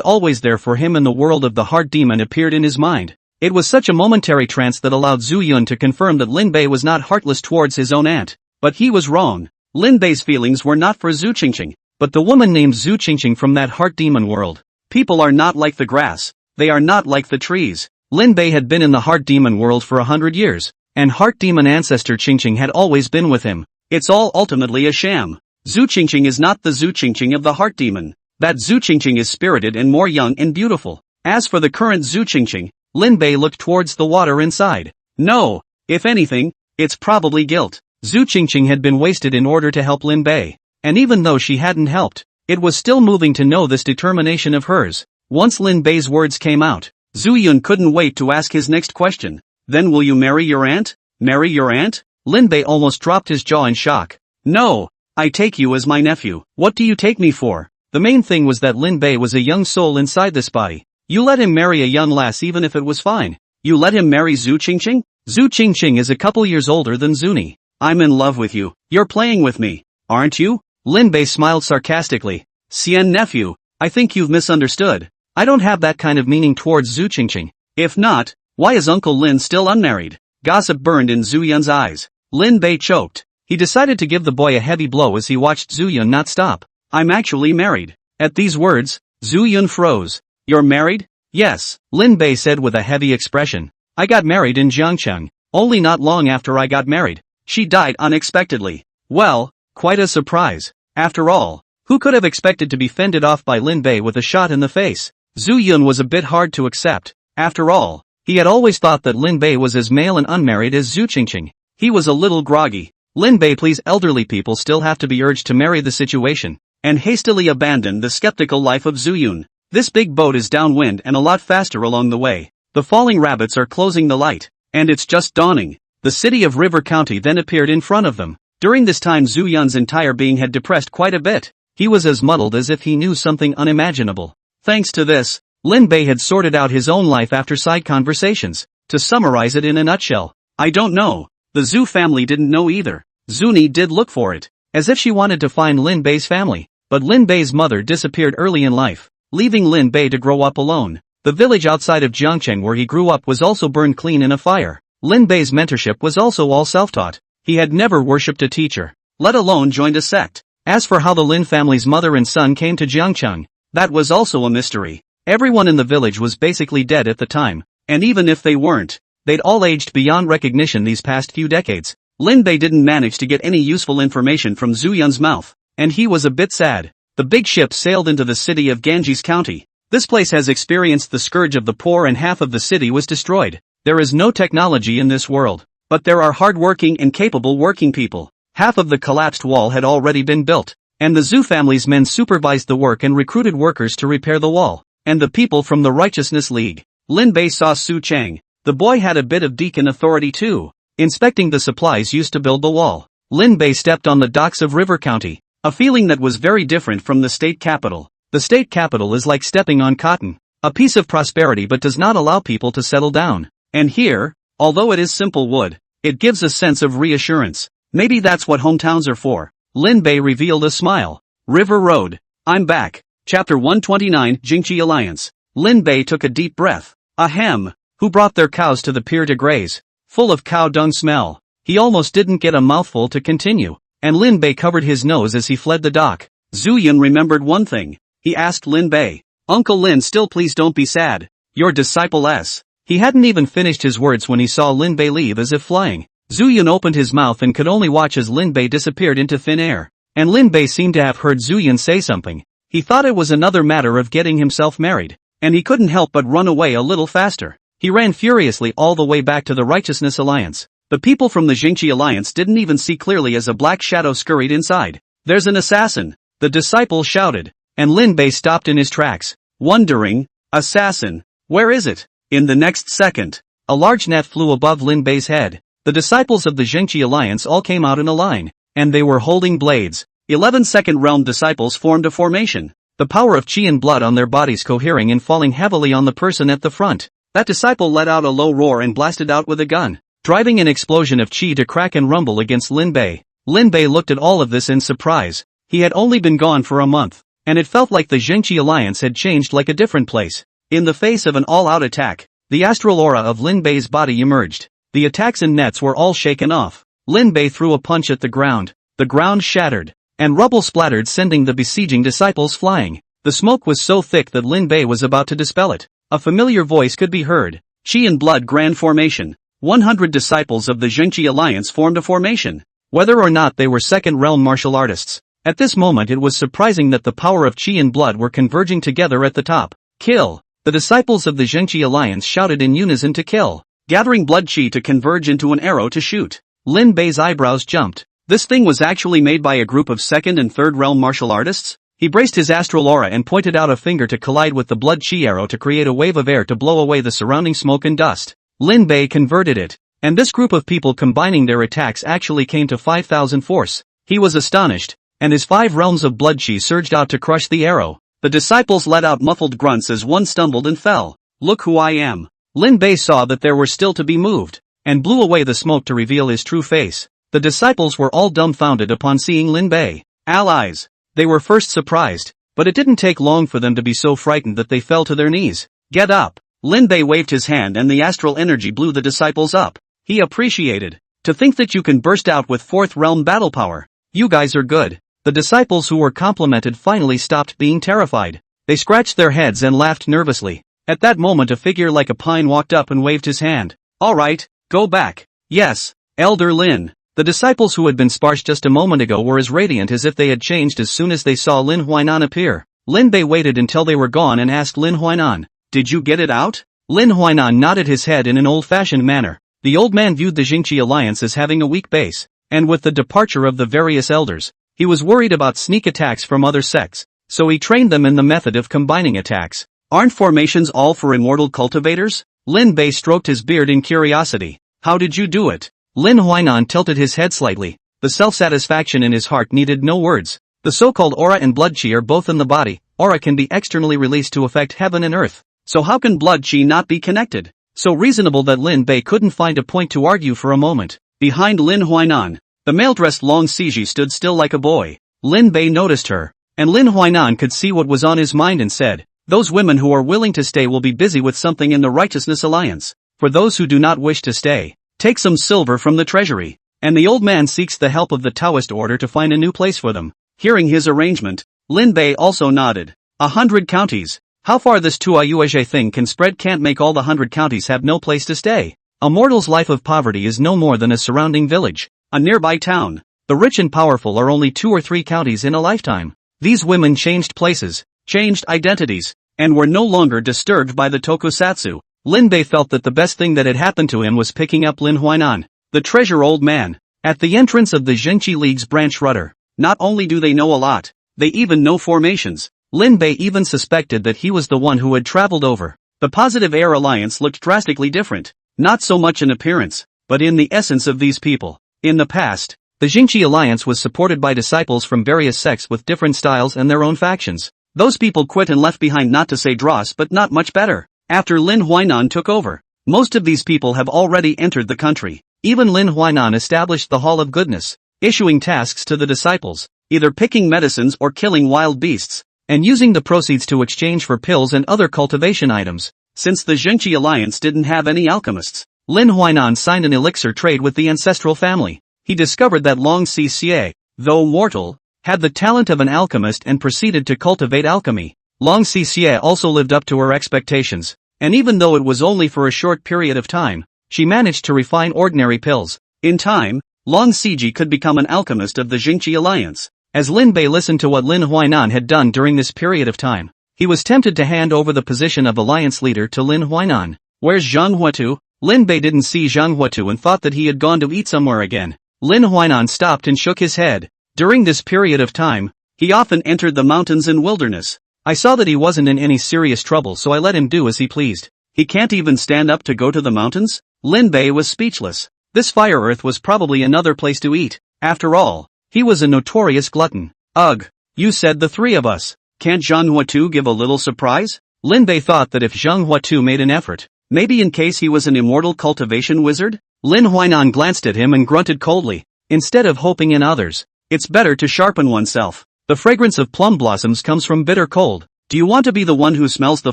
always there for him in the world of the heart demon appeared in his mind. It was such a momentary trance that allowed Zhu Yun to confirm that Lin Bei was not heartless towards his own aunt. But he was wrong. Lin Bei's feelings were not for Zhu Qingqing, but the woman named Zhu Qingqing from that heart demon world. People are not like the grass. They are not like the trees. Lin Bei had been in the heart demon world for 100 years, and heart demon ancestor Qingqing had always been with him. It's all ultimately a sham. Zhu Qingqing is not the Zhu Qingqing of the heart demon. That Zhu Qingqing is spirited and more young and beautiful. As for the current Zhu Qingqing, Lin Bei looked towards the water inside. No, if anything, it's probably guilt. Zhu Qingqing had been wasted in order to help Lin Bei, and even though she hadn't helped, it was still moving to know this determination of hers. Once Lin Bei's words came out, Zhu Yun couldn't wait to ask his next question. Then will you marry your aunt? Marry your aunt? Lin Bei almost dropped his jaw in shock. No, I take you as my nephew. What do you take me for? The main thing was that Lin Bei was a young soul inside this body. You let him marry a young lass even if it was fine. You let him marry Zhu Qingqing? Zhu Qingqing is a couple years older than Zuni. I'm in love with you. You're playing with me, aren't you? Lin Bei smiled sarcastically. Xian nephew, I think you've misunderstood. I don't have that kind of meaning towards Zhu Qingqing. If not, why is Uncle Lin still unmarried? Gossip burned in Zhu Yun's eyes. Lin Bei choked. He decided to give the boy a heavy blow as he watched Zhu Yun not stop. I'm actually married. At these words, Zhu Yun froze. You're married? Yes, Lin Bei said with a heavy expression. I got married in Jiangcheng. Only not long after I got married, she died unexpectedly. Well, quite a surprise. After all, who could have expected to be fended off by Lin Bei with a shot in the face? Zhu Yun was a bit hard to accept. After all, he had always thought that Lin Bei was as male and unmarried as Zhu Qingqing. He was a little groggy. Lin Bei, please, elderly people still have to be urged to marry the situation, and hastily abandon the skeptical life of Zhu Yun. This big boat is downwind and a lot faster along the way. The falling rabbits are closing the light, and it's just dawning. The city of River County then appeared in front of them. During this time Zhu Yun's entire being had depressed quite a bit. He was as muddled as if he knew something unimaginable. Thanks to this, Lin Bei had sorted out his own life after side conversations. To summarize it in a nutshell, I don't know. The Zhu family didn't know either. Zuni did look for it, as if she wanted to find Lin Bei's family, but Lin Bei's mother disappeared early in life, leaving Lin Bei to grow up alone. The village outside of Jiangcheng where he grew up was also burned clean in a fire. Lin Bei's mentorship was also all self-taught. He had never worshipped a teacher, let alone joined a sect. As for how the Lin family's mother and son came to Jiangcheng, that was also a mystery. Everyone in the village was basically dead at the time, and even if they weren't, they'd all aged beyond recognition these past few decades. Lin Bei didn't manage to get any useful information from Zhu Yun's mouth, and he was a bit sad. The big ship sailed into the city of Ganges County. This place has experienced the scourge of the poor and half of the city was destroyed. There is no technology in this world, but there are hard-working and capable working people. Half of the collapsed wall had already been built, and the Zhu family's men supervised the work and recruited workers to repair the wall. And the people from the Righteousness League. Lin Bei saw Su Chang. The boy had a bit of deacon authority too, inspecting the supplies used to build the wall. Lin Bei stepped on the docks of River County, a feeling that was very different from the state capital. The state capital is like stepping on cotton, a piece of prosperity but does not allow people to settle down. And here, although it is simple wood, it gives a sense of reassurance. Maybe that's what hometowns are for. Lin Bei revealed a smile. River Road. I'm back. Chapter 129, Jingqi Alliance. Lin Bei took a deep breath. Ahem. Who brought their cows to the pier to graze? Full of cow dung smell. He almost didn't get a mouthful to continue, and Lin Bei covered his nose as he fled the dock. Zhu Yun remembered one thing. He asked Lin Bei, Uncle Lin, still please don't be sad. Your disciple S. He hadn't even finished his words when he saw Lin Bei leave as if flying. Zhu Yun opened his mouth and could only watch as Lin Bei disappeared into thin air. And Lin Bei seemed to have heard Zhu Yun say something. He thought it was another matter of getting himself married, and he couldn't help but run away a little faster. He ran furiously all the way back to the Righteousness Alliance. The people from the Jingqi Alliance didn't even see clearly as a black shadow scurried inside. There's an assassin! The disciple shouted, and Lin Bei stopped in his tracks, wondering, assassin, where is it? In the next second, a large net flew above Lin Bei's head. The disciples of the Jingqi Alliance all came out in a line, and they were holding blades. 11 second realm disciples formed a formation, the power of qi and blood on their bodies cohering and falling heavily on the person at the front. That disciple let out a low roar and blasted out with a gun, driving an explosion of qi to crack and rumble against Lin Bei. Lin Bei looked at all of this in surprise. He had only been gone for a month, and it felt like the Zhengqi alliance had changed like a different place. In the face of an all-out attack, the astral aura of Lin Bei's body emerged. The attacks and nets were all shaken off. Lin Bei threw a punch at the ground shattered, and rubble splattered, sending the besieging disciples flying. The smoke was so thick that Lin Bei was about to dispel it. A familiar voice could be heard. Qi and Blood Grand Formation. 100 disciples of the Zhengqi alliance formed a formation. Whether or not they were second realm martial artists, at this moment it was surprising that the power of Qi and Blood were converging together at the top. Kill! The disciples of the Zhengqi alliance shouted in unison to kill, gathering blood Qi to converge into an arrow to shoot. Lin Bei's eyebrows jumped. This thing was actually made by a group of second and third realm martial artists? He braced his astral aura and pointed out a finger to collide with the blood Qi arrow to create a wave of air to blow away the surrounding smoke and dust. Lin Bei converted it, and this group of people combining their attacks actually came to 5,000 force. He was astonished, and his 5 realms of blood Qi surged out to crush the arrow. The disciples let out muffled grunts as one stumbled and fell. Look who I am. Lin Bei saw that there were still to be moved, and blew away the smoke to reveal his true face. The disciples were all dumbfounded upon seeing Lin Bei. Allies. They were first surprised, but it didn't take long for them to be so frightened that they fell to their knees. Get up. Lin Bei waved his hand and the astral energy blew the disciples up. He appreciated. To think that you can burst out with 4th realm battle power. You guys are good. The disciples who were complimented finally stopped being terrified. They scratched their heads and laughed nervously. At that moment a figure like a pine walked up and waved his hand. Alright, go back. Yes, Elder Lin. The disciples who had been sparse just a moment ago were as radiant as if they had changed as soon as they saw Lin Huainan appear. Lin Bei waited until they were gone and asked Lin Huainan, "Did you get it out?" Lin Huainan nodded his head in an old-fashioned manner. The old man viewed the Zhengqi alliance as having a weak base, and with the departure of the various elders, he was worried about sneak attacks from other sects, so he trained them in the method of combining attacks. Aren't formations all for immortal cultivators? Lin Bei stroked his beard in curiosity. How did you do it? Lin Huainan tilted his head slightly. The self-satisfaction in his heart needed no words. The so-called aura and blood Qi are both in the body. Aura can be externally released to affect heaven and earth. So how can blood Qi not be connected? So reasonable that Lin Bei couldn't find a point to argue for a moment. Behind Lin Huainan, the male-dressed Long Siji stood still like a boy. Lin Bei noticed her, and Lin Huainan could see what was on his mind and said, "Those women who are willing to stay will be busy with something in the Righteousness Alliance. For those who do not wish to stay, take some silver from the treasury." And the old man seeks the help of the Taoist order to find a new place for them. Hearing his arrangement, Lin Bei also nodded. 100 counties. How far this Tuayuege thing can spread can't make all the 100 counties have no place to stay. A mortal's life of poverty is no more than a surrounding village, a nearby town. The rich and powerful are only 2 or 3 counties in a lifetime. These women changed places, changed identities, and were no longer disturbed by the tokusatsu. Lin Bei felt that the best thing that had happened to him was picking up Lin Huainan, the treasure old man, at the entrance of the Zhengqi League's branch rudder. Not only do they know a lot, they even know formations. Lin Bei even suspected that he was the one who had traveled over. The Positive Air Alliance looked drastically different, not so much in appearance, but in the essence of these people. In the past, the Zhengqi Alliance was supported by disciples from various sects with different styles and their own factions. Those people quit and left behind, not to say dross, but not much better. After Lin Huainan took over, most of these people have already entered the country. Even Lin Huainan established the Hall of Goodness, issuing tasks to the disciples, either picking medicines or killing wild beasts, and using the proceeds to exchange for pills and other cultivation items. Since the Zhengqi Alliance didn't have any alchemists, Lin Huainan signed an elixir trade with the ancestral family. He discovered that Long Xie, though mortal, had the talent of an alchemist and proceeded to cultivate alchemy. Long Xie also lived up to her expectations, and even though it was only for a short period of time, she managed to refine ordinary pills. In time, Long Siji could become an alchemist of the Zhengqi Alliance. As Lin Bei listened to what Lin Huainan had done during this period of time, he was tempted to hand over the position of alliance leader to Lin Huainan. Where's Zhang Huatu? Lin Bei didn't see Zhang Huatu and thought that he had gone to eat somewhere again. Lin Huainan stopped and shook his head. During this period of time, he often entered the mountains and wilderness. I saw that he wasn't in any serious trouble, so I let him do as he pleased. He can't even stand up to go to the mountains? Lin Bei was speechless. This Fire Earth was probably another place to eat. After all, he was a notorious glutton. Ugh, you said the 3 of us. Can't Zhang Huatu give a little surprise? Lin Bei thought that if Zhang Huatu made an effort, maybe in case he was an immortal cultivation wizard? Lin Huainan glanced at him and grunted coldly. Instead of hoping in others, it's better to sharpen oneself. The fragrance of plum blossoms comes from bitter cold. Do you want to be the one who smells the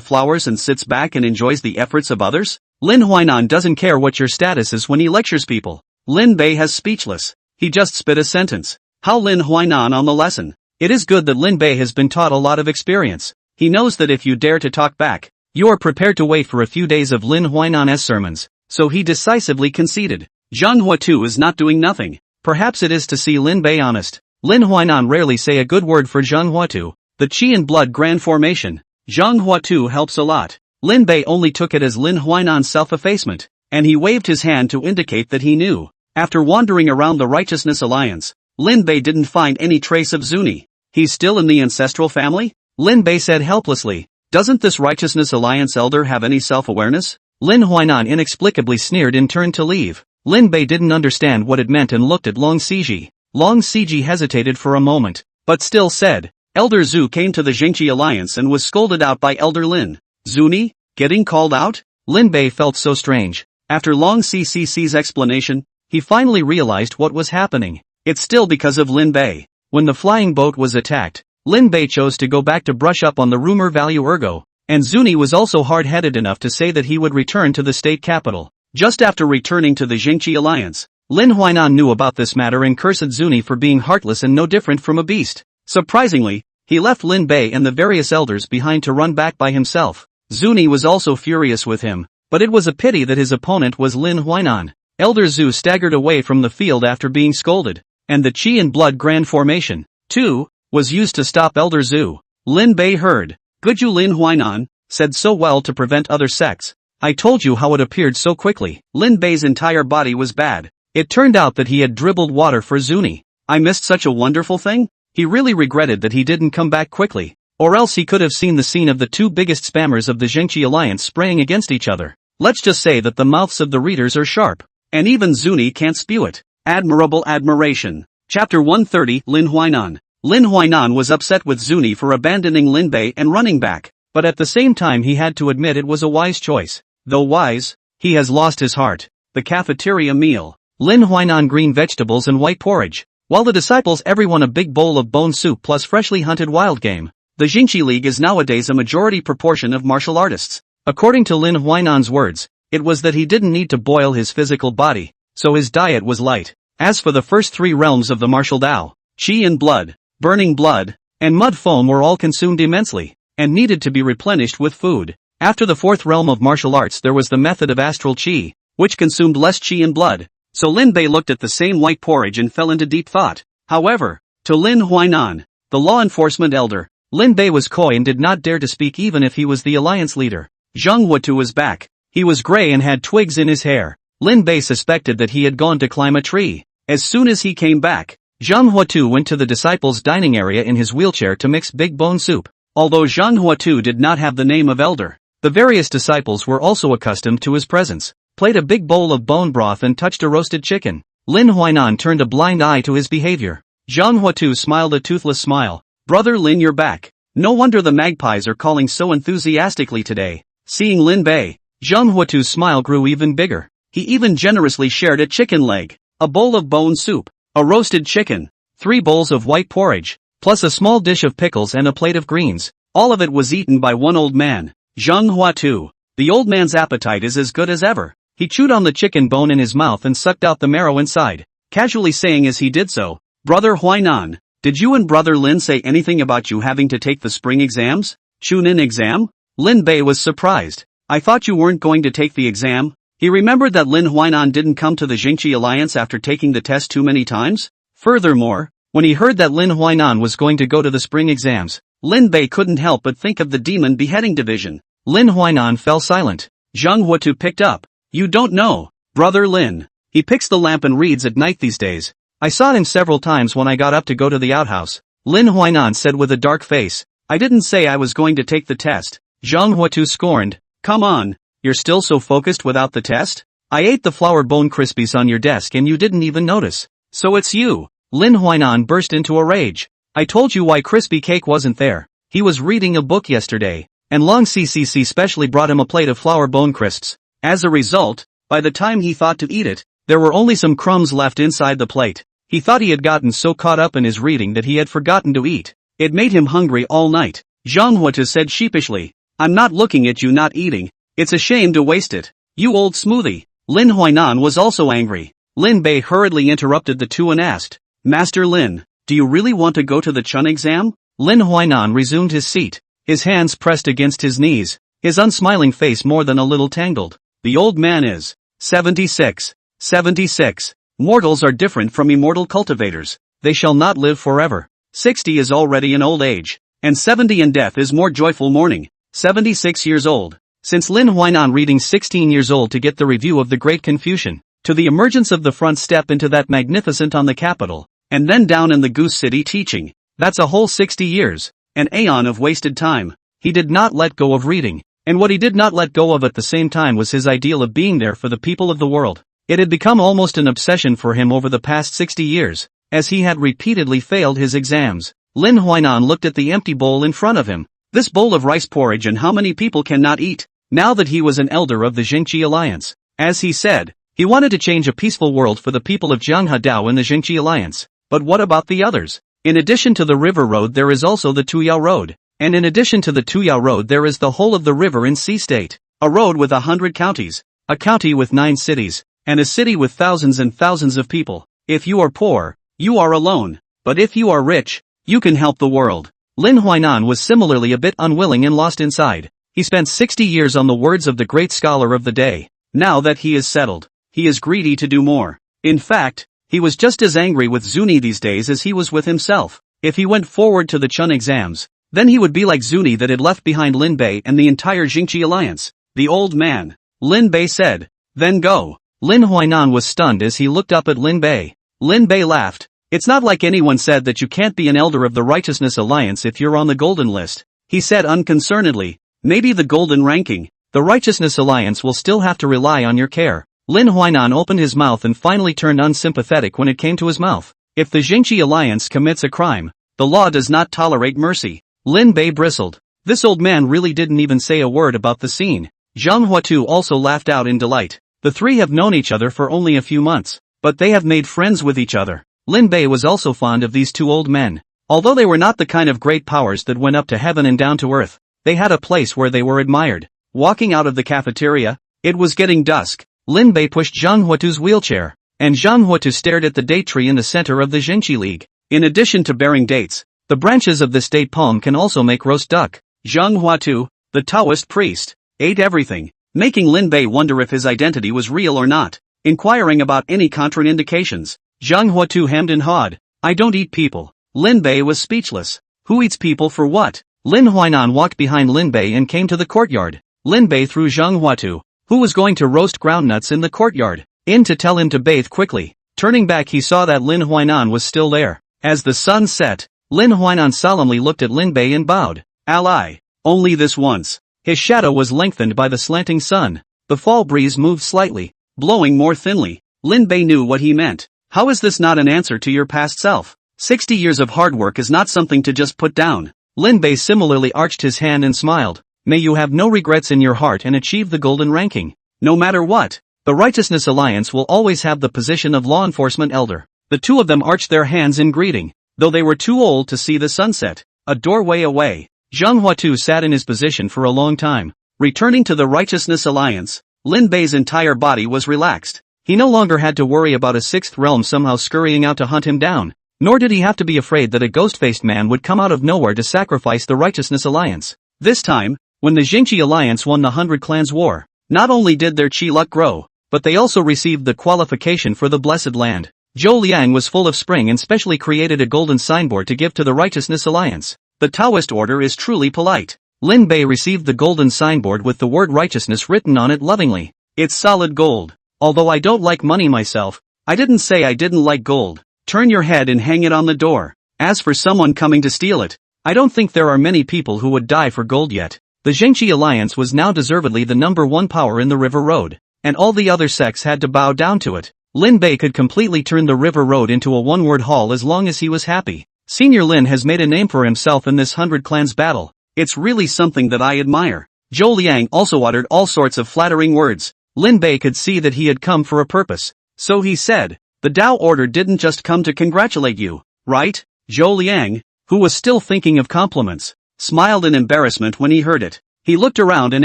flowers and sits back and enjoys the efforts of others? Lin Huainan doesn't care what your status is when he lectures people. Lin Bei has speechless. He just spit a sentence. How Lin Huainan on the lesson. It is good that Lin Bei has been taught a lot of experience. He knows that if you dare to talk back, you are prepared to wait for a few days of Lin Huainan's sermons. So he decisively conceded. Zhang Huatu is not doing nothing. Perhaps it is to see Lin Bei honest. Lin Huainan rarely say a good word for Zhang Huatu. The Qi and blood grand formation. Zhang Huatu helps a lot. Lin Bei only took it as Lin Huainan's self-effacement, and he waved his hand to indicate that he knew. After wandering around the Righteousness Alliance, Lin Bei didn't find any trace of Zuni. He's still in the ancestral family? Lin Bei said helplessly. Doesn't this Righteousness Alliance elder have any self-awareness? Lin Huainan inexplicably sneered and turned to leave. Lin Bei didn't understand what it meant and looked at Long Siji. Long Siji hesitated for a moment, but still said, Elder Zhu came to the Jingqi Alliance and was scolded out by Elder Lin. Zuni? Getting called out? Lin Bei felt so strange. After Long Cc's explanation, he finally realized what was happening. It's still because of Lin Bei. When the flying boat was attacked, Lin Bei chose to go back to brush up on the rumor value ergo, and Zuni was also hard-headed enough to say that he would return to the state capital. Just after returning to the Jingqi Alliance, Lin Huainan knew about this matter and cursed Zuni for being heartless and no different from a beast. Surprisingly, he left Lin Bei and the various elders behind to run back by himself. Zuni was also furious with him, but it was a pity that his opponent was Lin Huainan. Elder Zhu staggered away from the field after being scolded, and the Qi and blood grand formation, too, was used to stop Elder Zhu. Lin Bei heard. Good you Lin Huainan, said so well to prevent other sects. I told you how it appeared so quickly. Lin Bei's entire body was bad. It turned out that he had dribbled water for Zuni. I missed such a wonderful thing? He really regretted that he didn't come back quickly, or else he could have seen the scene of the two biggest spammers of the Jingqi Alliance spraying against each other. Let's just say that the mouths of the readers are sharp, and even Zuni can't spew it. Admirable admiration. Chapter 130 Lin Huainan. Lin Huainan was upset with Zuni for abandoning Lin Bei and running back, but at the same time he had to admit it was a wise choice. Though wise, he has lost his heart. The cafeteria meal. Lin Huainan green vegetables and white porridge. While the disciples everyone a big bowl of bone soup plus freshly hunted wild game. The Jingqi League is nowadays a majority proportion of martial artists. According to Lin Huainan's words, it was that he didn't need to boil his physical body, so his diet was light. As for the first three realms of the martial Dao, Qi and blood, burning blood, and mud foam were all consumed immensely, and needed to be replenished with food. After the fourth realm of martial arts there was the method of astral Qi, which consumed less Qi and blood. So Lin Bei looked at the same white porridge and fell into deep thought. However, to Lin Huainan, the law enforcement elder, Lin Bei was coy and did not dare to speak even if he was the alliance leader. Zhang Huatu was back. He was gray and had twigs in his hair. Lin Bei suspected that he had gone to climb a tree. As soon as he came back, Zhang Huatu went to the disciples' dining area in his wheelchair to mix big bone soup. Although Zhang Huatu did not have the name of elder, the various disciples were also accustomed to his presence. Played a big bowl of bone broth and touched a roasted chicken. Lin Huainan turned a blind eye to his behavior. Zhang Huatu smiled a toothless smile. Brother Lin, you're back. No wonder the magpies are calling so enthusiastically today. Seeing Lin Bei, Zhang Huatu's smile grew even bigger. He even generously shared a chicken leg, a bowl of bone soup, a roasted chicken, 3 bowls of white porridge, plus a small dish of pickles and a plate of greens. All of it was eaten by one old man, Zhang Huatu. The old man's appetite is as good as ever. He chewed on the chicken bone in his mouth and sucked out the marrow inside, casually saying as he did so, Brother Huainan, did you and Brother Lin say anything about you having to take the spring exams? Chunin exam? Lin Bei was surprised. I thought you weren't going to take the exam. He remembered that Lin Huainan didn't come to the Jingqi Alliance after taking the test too many times. Furthermore, when he heard that Lin Huainan was going to go to the spring exams, Lin Bei couldn't help but think of the demon beheading division. Lin Huainan fell silent. Zhang Huatu picked up. You don't know, Brother Lin. He picks the lamp and reads at night these days. I saw him several times when I got up to go to the outhouse. Lin Huainan said with a dark face. I didn't say I was going to take the test. Zhang Huatu scorned. Come on, you're still so focused without the test? I ate the flour bone crispies on your desk and you didn't even notice. So it's you. Lin Huainan burst into a rage. I told you why crispy cake wasn't there. He was reading a book yesterday, and Long CCC specially brought him a plate of flour bone crisps. As a result, by the time he thought to eat it, there were only some crumbs left inside the plate. He thought he had gotten so caught up in his reading that he had forgotten to eat. It made him hungry all night. Zhang Huatu said sheepishly. I'm not looking at you not eating. It's a shame to waste it. You old smoothie. Lin Huainan was also angry. Lin Bei hurriedly interrupted the two and asked, Master Lin, do you really want to go to the Chun exam? Lin Huainan resumed his seat, his hands pressed against his knees, his unsmiling face more than a little tangled. The old man is 76. 76. Mortals are different from immortal cultivators. They shall not live forever. 60 is already an old age, and 70 in death is more joyful mourning. 76 years old. Since Lin Huainan reading 16 years old to get the review of the Great Confucian, to the emergence of the front step into that magnificent on the capital, and then down in the Goose City teaching, that's a whole 60 years, an aeon of wasted time. He did not let go of reading, and what he did not let go of at the same time was his ideal of being there for the people of the world. It had become almost an obsession for him over the past 60 years, as he had repeatedly failed his exams. Lin Huainan looked at the empty bowl in front of him. This bowl of rice porridge, and how many people cannot eat? Now that he was an elder of the Jingqi Alliance, as he said, he wanted to change a peaceful world for the people of Jianghadao in the Jingqi Alliance. But what about the others? In addition to the river road there is also the Tuyao Road, and in addition to the Tuyao Road there is the whole of the river in Sea State, a road with 100 counties, a county with 9 cities, and a city with thousands and thousands of people. If you are poor, you are alone, but if you are rich, you can help the world. Lin Huainan was similarly a bit unwilling and lost inside. He spent 60 years on the words of the great scholar of the day. Now that he is settled, he is greedy to do more. In fact, he was just as angry with Zuni these days as he was with himself. If he went forward to the Chun exams, then he would be like Zuni that had left behind Lin Bei and the entire Jingqi Alliance. The old man, Lin Bei said. Then go. Lin Huainan was stunned as he looked up at Lin Bei. Lin Bei laughed. It's not like anyone said that you can't be an elder of the Righteousness Alliance if you're on the golden list. He said unconcernedly. Maybe the golden ranking. The Righteousness Alliance will still have to rely on your care. Lin Huainan opened his mouth and finally turned unsympathetic when it came to his mouth. If the Jingqi Alliance commits a crime, the law does not tolerate mercy. Lin Bei bristled. This old man really didn't even say a word about the scene. Zhang Huatu also laughed out in delight. The three have known each other for only a few months, but they have made friends with each other. Lin Bei was also fond of these two old men. Although they were not the kind of great powers that went up to heaven and down to earth, they had a place where they were admired. Walking out of the cafeteria, it was getting dusk. Lin Bei pushed Zhang Huatu's wheelchair, and Zhang Huatu stared at the date tree in the center of the Jingqi League. In addition to bearing dates, the branches of this date palm can also make roast duck. Zhang Huatu, the Taoist priest, ate everything, making Lin Bei wonder if his identity was real or not. Inquiring about any contraindications, Zhang Huatu hemmed and hawed. I don't eat people. Lin Bei was speechless. Who eats people for what? Lin Huainan walked behind Lin Bei and came to the courtyard. Lin Bei threw Zhang Huatu, who was going to roast groundnuts in the courtyard, in to tell him to bathe quickly. Turning back he saw that Lin Huainan was still there. As the sun set, Lin Huainan solemnly looked at Lin Bei and bowed. Ally. Only this once. His shadow was lengthened by the slanting sun. The fall breeze moved slightly, blowing more thinly. Lin Bei knew what he meant. How is this not an answer to your past self? 60 years of hard work is not something to just put down. Lin Bei similarly arched his hand and smiled. May you have no regrets in your heart and achieve the golden ranking. No matter what, the Righteousness Alliance will always have the position of law enforcement elder. The two of them arched their hands in greeting, though they were too old to see the sunset. A doorway away, Zhang Huatu sat in his position for a long time. Returning to the Righteousness Alliance, Lin Bei's entire body was relaxed. He no longer had to worry about a sixth realm somehow scurrying out to hunt him down, nor did he have to be afraid that a ghost-faced man would come out of nowhere to sacrifice the Righteousness Alliance. This time, when the Jingqi Alliance won the 100 Clans War, not only did their chi luck grow, but they also received the qualification for the Blessed Land. Zhou Liang was full of spring and specially created a golden signboard to give to the Righteousness Alliance. The Taoist order is truly polite. Lin Bei received the golden signboard with the word righteousness written on it lovingly. It's solid gold. Although I don't like money myself, I didn't say I didn't like gold. Turn your head and hang it on the door. As for someone coming to steal it, I don't think there are many people who would die for gold yet. The Jingqi Alliance was now deservedly the number one power in the River Road, and all the other sects had to bow down to it. Lin Bei could completely turn the River Road into a one-word hall as long as he was happy. Senior Lin has made a name for himself in this 100 Clans battle. It's really something that I admire. Zhou Liang also uttered all sorts of flattering words. Lin Bei could see that he had come for a purpose. So he said, the Tao Order didn't just come to congratulate you, right, Zhou Liang? who was still thinking of compliments, smiled in embarrassment when he heard it. He looked around and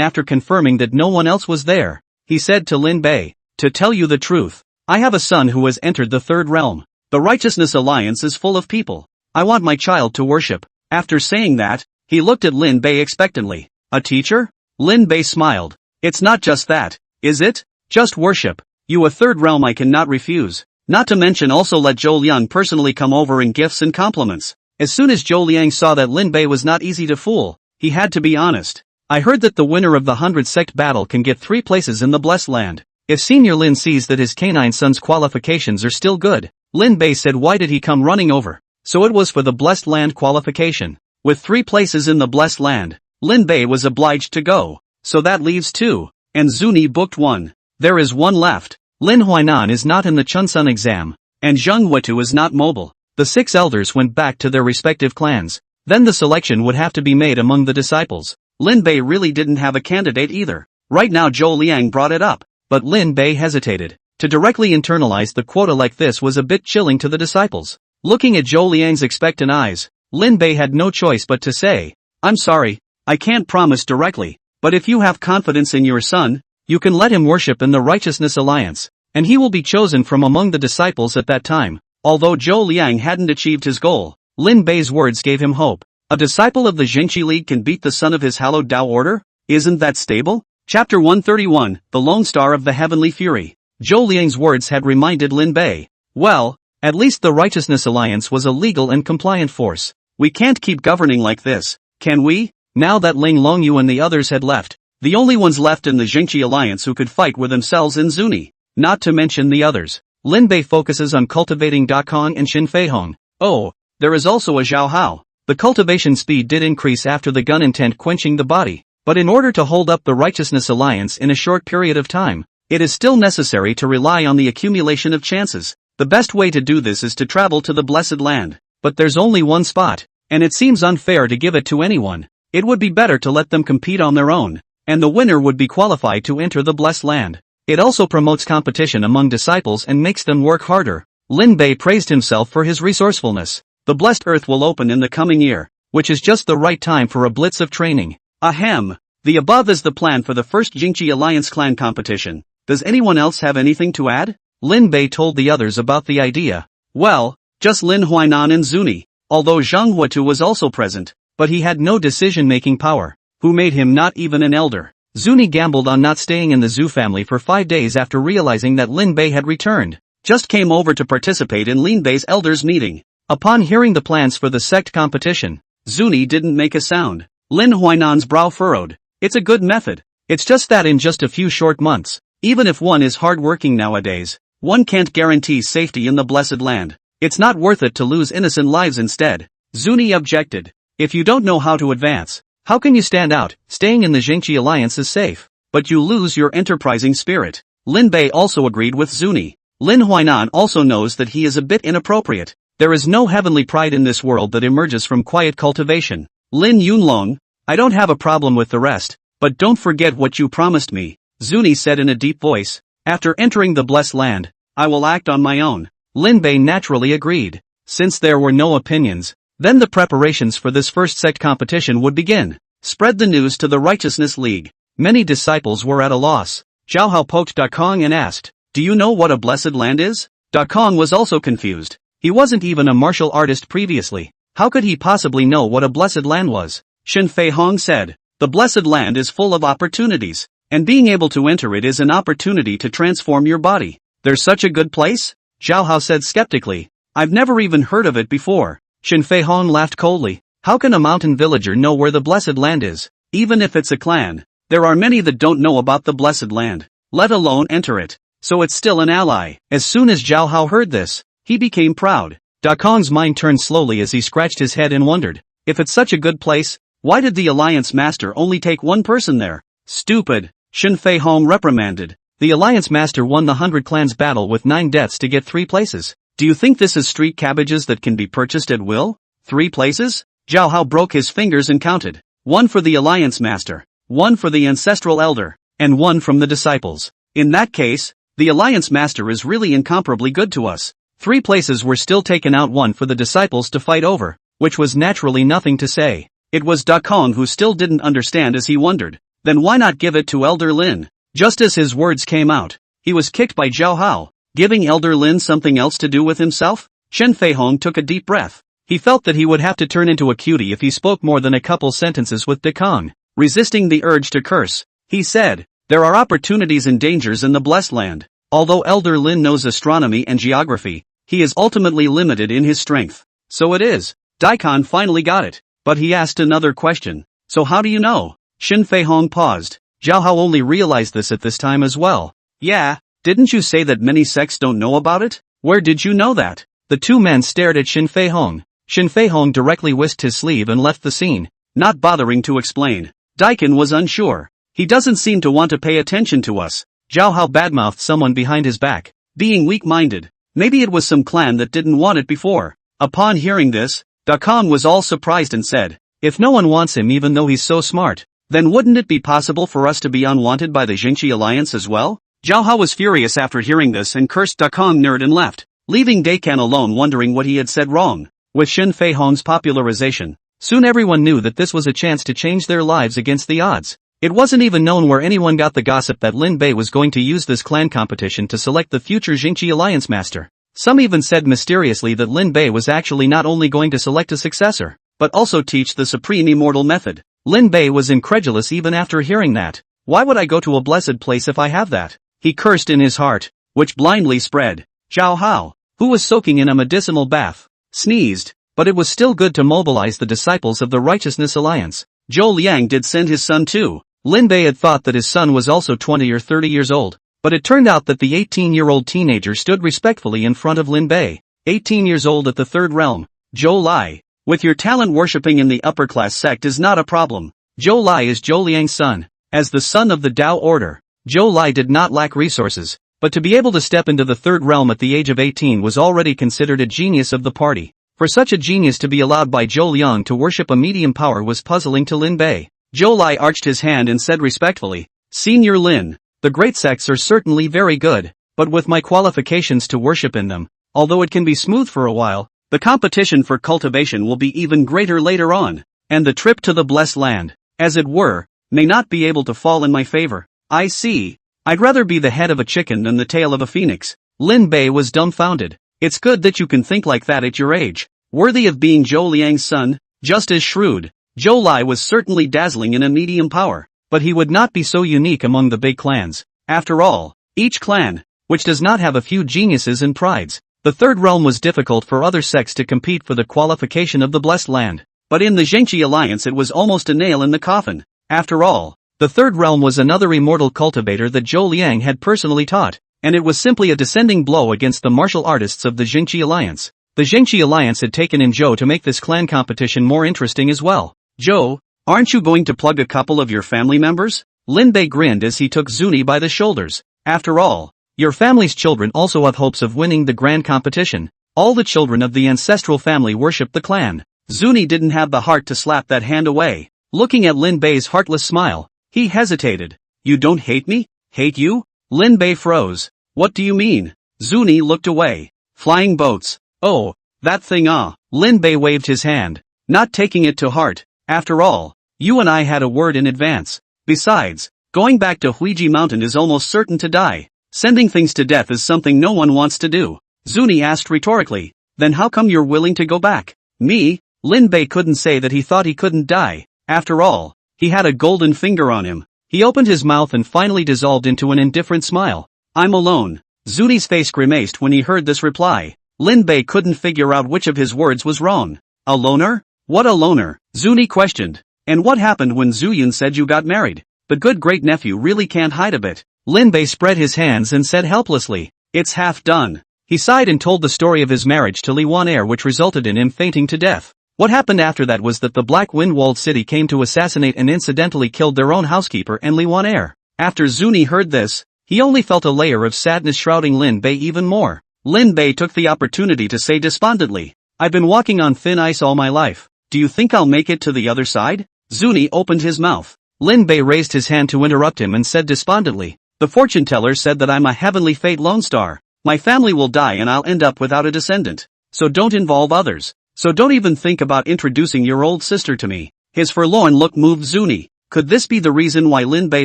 after confirming that no one else was there, he said to Lin Bei, "To tell you the truth, I have a son who has entered the third realm. The Righteousness Alliance is full of people. I want my child to worship." After saying that, he looked at Lin Bei expectantly. "A teacher?" Lin Bei smiled. "It's not just that, is it? Just worship. You a third realm I cannot refuse. Not to mention also let Zhou Liang personally come over in gifts and compliments." As soon as Zhou Liang saw that Lin Bei was not easy to fool, he had to be honest. "I heard that the winner of the 100 sect battle can get 3 places in the Blessed Land. If Senior Lin sees that his canine son's qualifications are still good," Lin Bei said, "why did he come running over?" So it was for the Blessed Land qualification. With 3 places in the Blessed Land, Lin Bei was obliged to go. So that leaves 2, and Zuni booked 1. There is 1 left. Lin Huainan is not in the Chunsun exam, and Zheng Wetu is not mobile. The 6 elders went back to their respective clans. Then the selection would have to be made among the disciples. Lin Bei really didn't have a candidate either. Right now Zhou Liang brought it up, but Lin Bei hesitated. To directly internalize the quota like this was a bit chilling to the disciples. Looking at Zhou Liang's expectant eyes, Lin Bei had no choice but to say, "I'm sorry, I can't promise directly, but if you have confidence in your son, you can let him worship in the Righteousness Alliance, and he will be chosen from among the disciples at that time." Although Zhou Liang hadn't achieved his goal, Lin Bei's words gave him hope. A disciple of the Jingqi League can beat the son of his hallowed Tao order? Isn't that stable? Chapter 131, The Lone Star of the Heavenly Fury. Zhou Liang's words had reminded Lin Bei. Well, at least the Righteousness Alliance was a legal and compliant force. We can't keep governing like this, can we? Now that Ling Longyu and the others had left, the only ones left in the Jingqi Alliance who could fight were themselves and Zuni. Not to mention the others. Lin Bei focuses on cultivating Dakong and Xin Feihong. Oh, there is also a Zhao Hao. The cultivation speed did increase after the gun intent quenching the body, but in order to hold up the Righteousness Alliance in a short period of time, it is still necessary to rely on the accumulation of chances. The best way to do this is to travel to the Blessed Land. But there's only one spot, and it seems unfair to give it to anyone. It would be better to let them compete on their own, and the winner would be qualified to enter the Blessed Land. It also promotes competition among disciples and makes them work harder. Lin Bei praised himself for his resourcefulness. The Blessed Earth will open in the coming year, which is just the right time for a blitz of training. Ahem. The above is the plan for the first Jingqi Alliance clan competition. Does anyone else have anything to add? Lin Bei told the others about the idea. Well, just Lin Huainan and Zuni, although Zheng Wetu was also present, but he had no decision-making power, who made him not even an elder. Zuni gambled on not staying in the Zhu family for 5 days after realizing that Lin Bei had returned. Just came over to participate in Lin Bei's elders meeting. Upon hearing the plans for the sect competition, Zuni didn't make a sound. Lin Huainan's brow furrowed. It's a good method. It's just that in just a few short months, even if one is hardworking nowadays, one can't guarantee safety in the Blessed Land. It's not worth it to lose innocent lives instead. Zuni objected. If you don't know how to advance, how can you stand out? Staying in the Jingqi Alliance is safe, but you lose your enterprising spirit. Lin Bei also agreed with Zuni. Lin Huainan also knows that he is a bit inappropriate. There is no heavenly pride in this world that emerges from quiet cultivation. Lin Yunlong, I don't have a problem with the rest, but don't forget what you promised me, Zuni said in a deep voice. After entering the Blessed Land, I will act on my own. Lin Bei naturally agreed. Since there were no opinions, then the preparations for this first sect competition would begin. Spread the news to the Righteousness League. Many disciples were at a loss. Zhao Hao poked Dakong and asked, "Do you know what a Blessed Land is?" Dakong was also confused. He wasn't even a martial artist previously. How could he possibly know what a Blessed Land was? Xin Feihong said, "The Blessed Land is full of opportunities, and being able to enter it is an opportunity to transform your body." There's such a good place? Zhao Hao said skeptically. I've never even heard of it before. Xin Feihong laughed coldly. How can a mountain villager know where the Blessed Land is? Even if it's a clan, there are many that don't know about the Blessed Land, let alone enter it. So it's still an ally. As soon as Zhao Hao heard this, he became proud. Dakong's mind turned slowly as he scratched his head and wondered, if it's such a good place, why did the Alliance Master only take one person there? Stupid, Xin Feihong reprimanded. The Alliance Master won the 100 Clans battle with 9 deaths to get 3 places. Do you think this is street cabbages that can be purchased at will? 3 places? Zhao Hao broke his fingers and counted. 1 for the Alliance Master, 1 for the Ancestral Elder, and 1 from the disciples. In that case, the Alliance Master is really incomparably good to us. 3 places were still taken out, 1 for the disciples to fight over. which was naturally nothing to say. It was Dakong who still didn't understand as he wondered, then why not give it to Elder Lin? Just as his words came out, he was kicked by Zhao Hao, giving Elder Lin something else to do with himself? Shen Feihong took a deep breath. He felt that he would have to turn into a cutie if he spoke more than a couple sentences with Dakong. Resisting the urge to curse, he said, there are opportunities and dangers in the Blessed Land. Although Elder Lin knows astronomy and geography, he is ultimately limited in his strength. So it is. Daikon finally got it. But he asked another question. So how do you know? Shen Feihong paused. Zhao Hao only realized this at this time as well. Yeah, didn't you say that many sects don't know about it? Where did you know that? The two men stared at Shen Feihong. Shen Feihong directly whisked his sleeve and left the scene, not bothering to explain. Daikon was unsure. He doesn't seem to want to pay attention to us. Zhao Hao badmouthed someone behind his back, being weak-minded. Maybe it was some clan that didn't want it before. Upon hearing this, Dakong was all surprised and said, if no one wants him even though he's so smart, then wouldn't it be possible for us to be unwanted by the Jingxi Alliance as well? Zhao Hao was furious after hearing this and cursed Dakong nerd and left, leaving Daikon alone wondering what he had said wrong. With Shen Feihong's popularization, soon everyone knew that this was a chance to change their lives against the odds. It wasn't even known where anyone got the gossip that Lin Bei was going to use this clan competition to select the future Jingxi Alliance master. Some even said mysteriously that Lin Bei was actually not only going to select a successor, but also teach the supreme immortal method. Lin Bei was incredulous even after hearing that. Why would I go to a blessed place if I have that? He cursed in his heart, which blindly spread. Zhao Hao, who was soaking in a medicinal bath, sneezed, but it was still good to mobilize the disciples of the Righteousness Alliance. Zhou Liang did send his son too. Lin Bei had thought that his son was also 20 or 30 years old, but it turned out that the 18-year-old teenager stood respectfully in front of Lin Bei. 18 years old at the third realm. Zhou Lai, with your talent worshipping in the upper-class sect is not a problem. Zhou Lai is Zhou Liang's son. As the son of the Dao order, Zhou Lai did not lack resources, but to be able to step into the third realm at the age of 18 was already considered a genius of the party. For such a genius to be allowed by Zhou Liang to worship a medium power was puzzling to Lin Bei. Zhou Lai arched his hand and said respectfully, Senior Lin, the great sects are certainly very good, but with my qualifications to worship in them, although it can be smooth for a while, the competition for cultivation will be even greater later on, and the trip to the Blessed Land, as it were, may not be able to fall in my favor. I see. I'd rather be the head of a chicken than the tail of a phoenix. Lin Bei was dumbfounded. It's good that you can think like that at your age. Worthy of being Zhou Liang's son, just as shrewd. Zhou Lai was certainly dazzling in a medium power, but he would not be so unique among the big clans. After all, each clan, which does not have a few geniuses and prides, the third realm was difficult for other sects to compete for the qualification of the Blessed Land. But in the Jingxi Alliance it was almost a nail in the coffin. After all, the third realm was another immortal cultivator that Zhou Liang had personally taught, and it was simply a descending blow against the martial artists of the Jingxi Alliance. The Jingxi Alliance had taken in Zhou to make this clan competition more interesting as well. Zhou, aren't you going to plug a couple of your family members? Lin Bei grinned as he took Zuni by the shoulders. After all, your family's children also have hopes of winning the grand competition. All the children of the ancestral family worship the clan. Zuni didn't have the heart to slap that hand away. Looking at Lin Bei's heartless smile, he hesitated. You don't hate me? Hate you? Lin Bei froze. What do you mean? Zuni looked away. Flying boats. Oh, that thing Lin Bei waved his hand, not taking it to heart. After all, you and I had a word in advance. Besides, going back to Huiji Mountain is almost certain to die. Sending things to death is something no one wants to do. Zuni asked rhetorically. Then how come you're willing to go back? Me? Lin Bei couldn't say that he thought he couldn't die. After all, he had a golden finger on him. He opened his mouth and finally dissolved into an indifferent smile. I'm alone. Zuni's face grimaced when he heard this reply. Lin Bei couldn't figure out which of his words was wrong. A loner? What a loner? Zuni questioned. And what happened when Zuyun said you got married? The good great-nephew really can't hide a bit. Lin Bei spread his hands and said helplessly, it's half done. He sighed and told the story of his marriage to Li Wanair, which resulted in him fainting to death. What happened after that was that the Black Wind-walled city came to assassinate and incidentally killed their own housekeeper and Li Wanair. After Zuni heard this, he only felt a layer of sadness shrouding Lin Bei even more. Lin Bei took the opportunity to say despondently, I've been walking on thin ice all my life. Do you think I'll make it to the other side? Zuni opened his mouth. Lin Bei raised his hand to interrupt him and said despondently, the fortune teller said that I'm a heavenly fate lone star. My family will die and I'll end up without a descendant. So don't involve others. so don't even think about introducing your old sister to me. His forlorn look moved Zuni. Could this be the reason why Lin Bei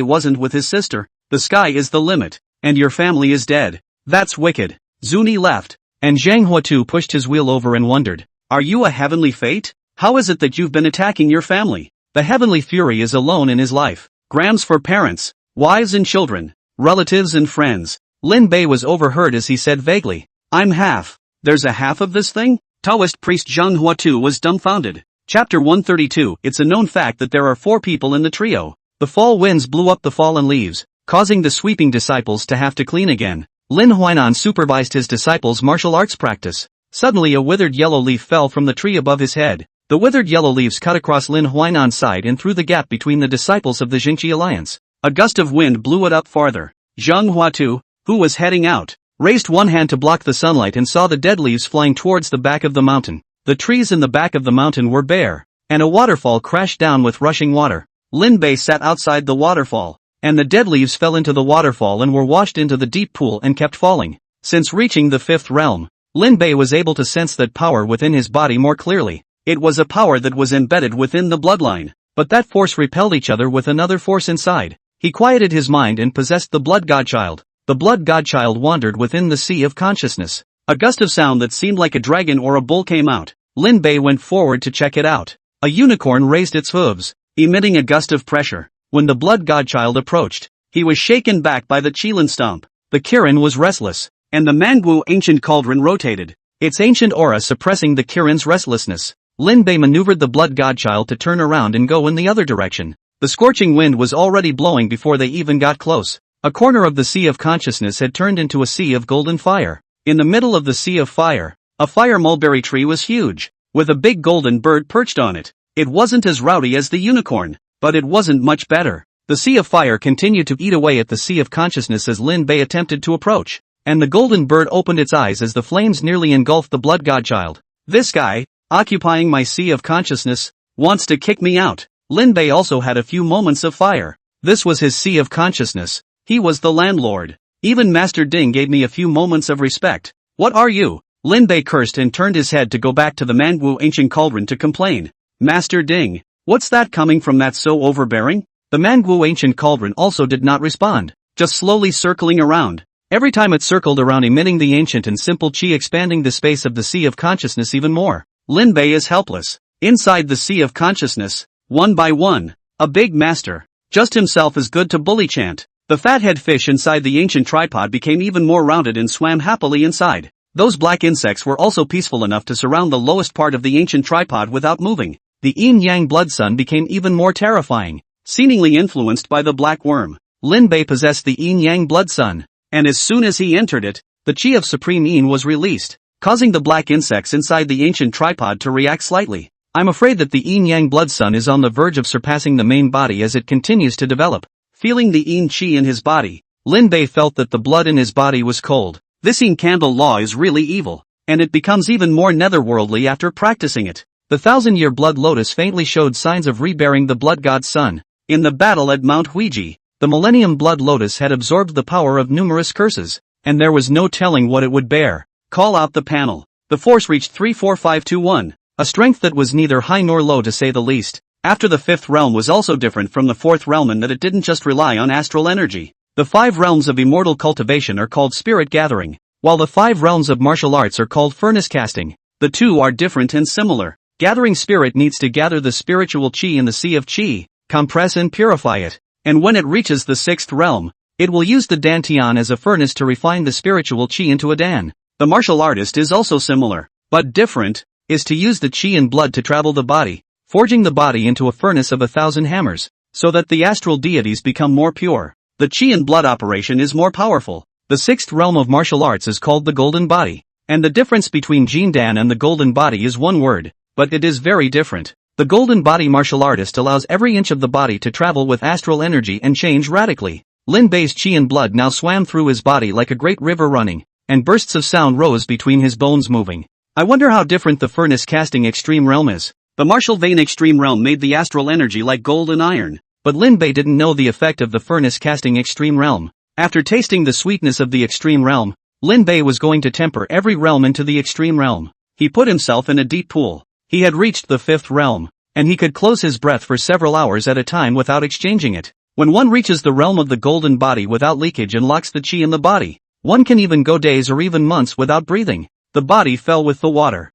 wasn't with his sister? The sky is the limit, and your family is dead. That's wicked. Zuni left, and Zhang Huatu pushed his wheel over and wondered, are you a heavenly fate? How is it that you've been attacking your family? The heavenly fury is alone in his life. Grams for parents, wives and children, relatives and friends. Lin Bei was overheard as he said vaguely, I'm half. There's a half of this thing? Taoist priest Zhang Huatu was dumbfounded. Chapter 132. It's a known fact that there are 4 people in the trio. The fall winds blew up the fallen leaves, causing the sweeping disciples to have to clean again. Lin Huainan supervised his disciples' martial arts practice. Suddenly a withered yellow leaf fell from the tree above his head. The withered yellow leaves cut across Lin Huainan's side and through the gap between the disciples of the Jingqi alliance. A gust of wind blew it up farther. Zhang Huatu, who was heading out, raised one hand to block the sunlight and saw the dead leaves flying towards the back of the mountain. The trees in the back of the mountain were bare, and a waterfall crashed down with rushing water. Lin Bei sat outside the waterfall, and the dead leaves fell into the waterfall and were washed into the deep pool and kept falling. Since reaching the 5th realm, Lin Bei was able to sense that power within his body more clearly. It was a power that was embedded within the bloodline, but that force repelled each other with another force inside. He quieted his mind and possessed the blood godchild. The blood godchild wandered within the sea of consciousness. A gust of sound that seemed like a dragon or a bull came out. Lin Bei went forward to check it out. A unicorn raised its hooves, emitting a gust of pressure. When the blood godchild approached, he was shaken back by the Qilin stomp. The Kirin was restless, and the Manhwa ancient cauldron rotated, its ancient aura suppressing the Kirin's restlessness. Lin Bei maneuvered the blood godchild to turn around and go in the other direction. The scorching wind was already blowing before they even got close. A corner of the sea of consciousness had turned into a sea of golden fire. In the middle of the sea of fire, a fire mulberry tree was huge, with a big golden bird perched on it. It wasn't as rowdy as the unicorn, but it wasn't much better. The sea of fire continued to eat away at the sea of consciousness as Lin Bei attempted to approach, and the golden bird opened its eyes as the flames nearly engulfed the blood godchild. This guy, occupying my sea of consciousness, wants to kick me out. Lin Bei also had a few moments of fire. This was his sea of consciousness. He was the landlord. Even Master Ding gave me a few moments of respect. What are you? Lin Bei cursed and turned his head to go back to the Manhwa ancient cauldron to complain. Master Ding, what's that coming from that so overbearing? The Manhwa ancient cauldron also did not respond, just slowly circling around. Every time it circled around emitting the ancient and simple chi expanding the space of the sea of consciousness even more. Lin Bei is helpless. Inside the sea of consciousness, one by one, a big master, just himself is good to bully chant. The fathead fish inside the ancient tripod became even more rounded and swam happily inside. Those black insects were also peaceful enough to surround the lowest part of the ancient tripod without moving. The yin-yang blood sun became even more terrifying, seemingly influenced by the black worm. Lin Bei possessed the yin-yang blood sun, and as soon as he entered it, the chi of supreme yin was released, causing the black insects inside the ancient tripod to react slightly. I'm afraid that the yin-yang blood sun is on the verge of surpassing the main body as it continues to develop. Feeling the yin chi in his body, Lin Bei felt that the blood in his body was cold. This yin candle law is really evil, and it becomes even more netherworldly after practicing it. The 1,000-year blood lotus faintly showed signs of rebearing the blood god's sun. In the battle at Mount Huiji, the millennium blood lotus had absorbed the power of numerous curses, and there was no telling what it would bear. Call out the panel. The force reached 34521, a strength that was neither high nor low to say the least. After the 5th realm was also different from the 4th realm in that it didn't just rely on astral energy. The 5 realms of immortal cultivation are called spirit gathering, while the 5 realms of martial arts are called furnace casting. The two are different and similar. Gathering spirit needs to gather the spiritual chi in the sea of chi, compress and purify it, and when it reaches the 6th realm, it will use the dantian as a furnace to refine the spiritual chi into a dan. The martial artist is also similar, but different, is to use the chi and blood to travel the body, forging the body into a furnace of 1,000 hammers, so that the astral deities become more pure. The chi and blood operation is more powerful. The 6th realm of martial arts is called the golden body, and the difference between Jin Dan and the golden body is one word, but it is very different. The golden body martial artist allows every inch of the body to travel with astral energy and change radically. Lin Bei's chi and blood now swam through his body like a great river running, and bursts of sound rose between his bones moving. I wonder how different the furnace casting extreme realm is. The martial vein extreme realm made the astral energy like gold and iron, but Lin Bei didn't know the effect of the furnace casting extreme realm. After tasting the sweetness of the extreme realm, Lin Bei was going to temper every realm into the extreme realm. He put himself in a deep pool, He had reached the 5th realm, and he could close his breath for several hours at a time without exchanging it. When one reaches the realm of the golden body without leakage and locks the chi in the body, one can even go days or even months without breathing. The body fell with the water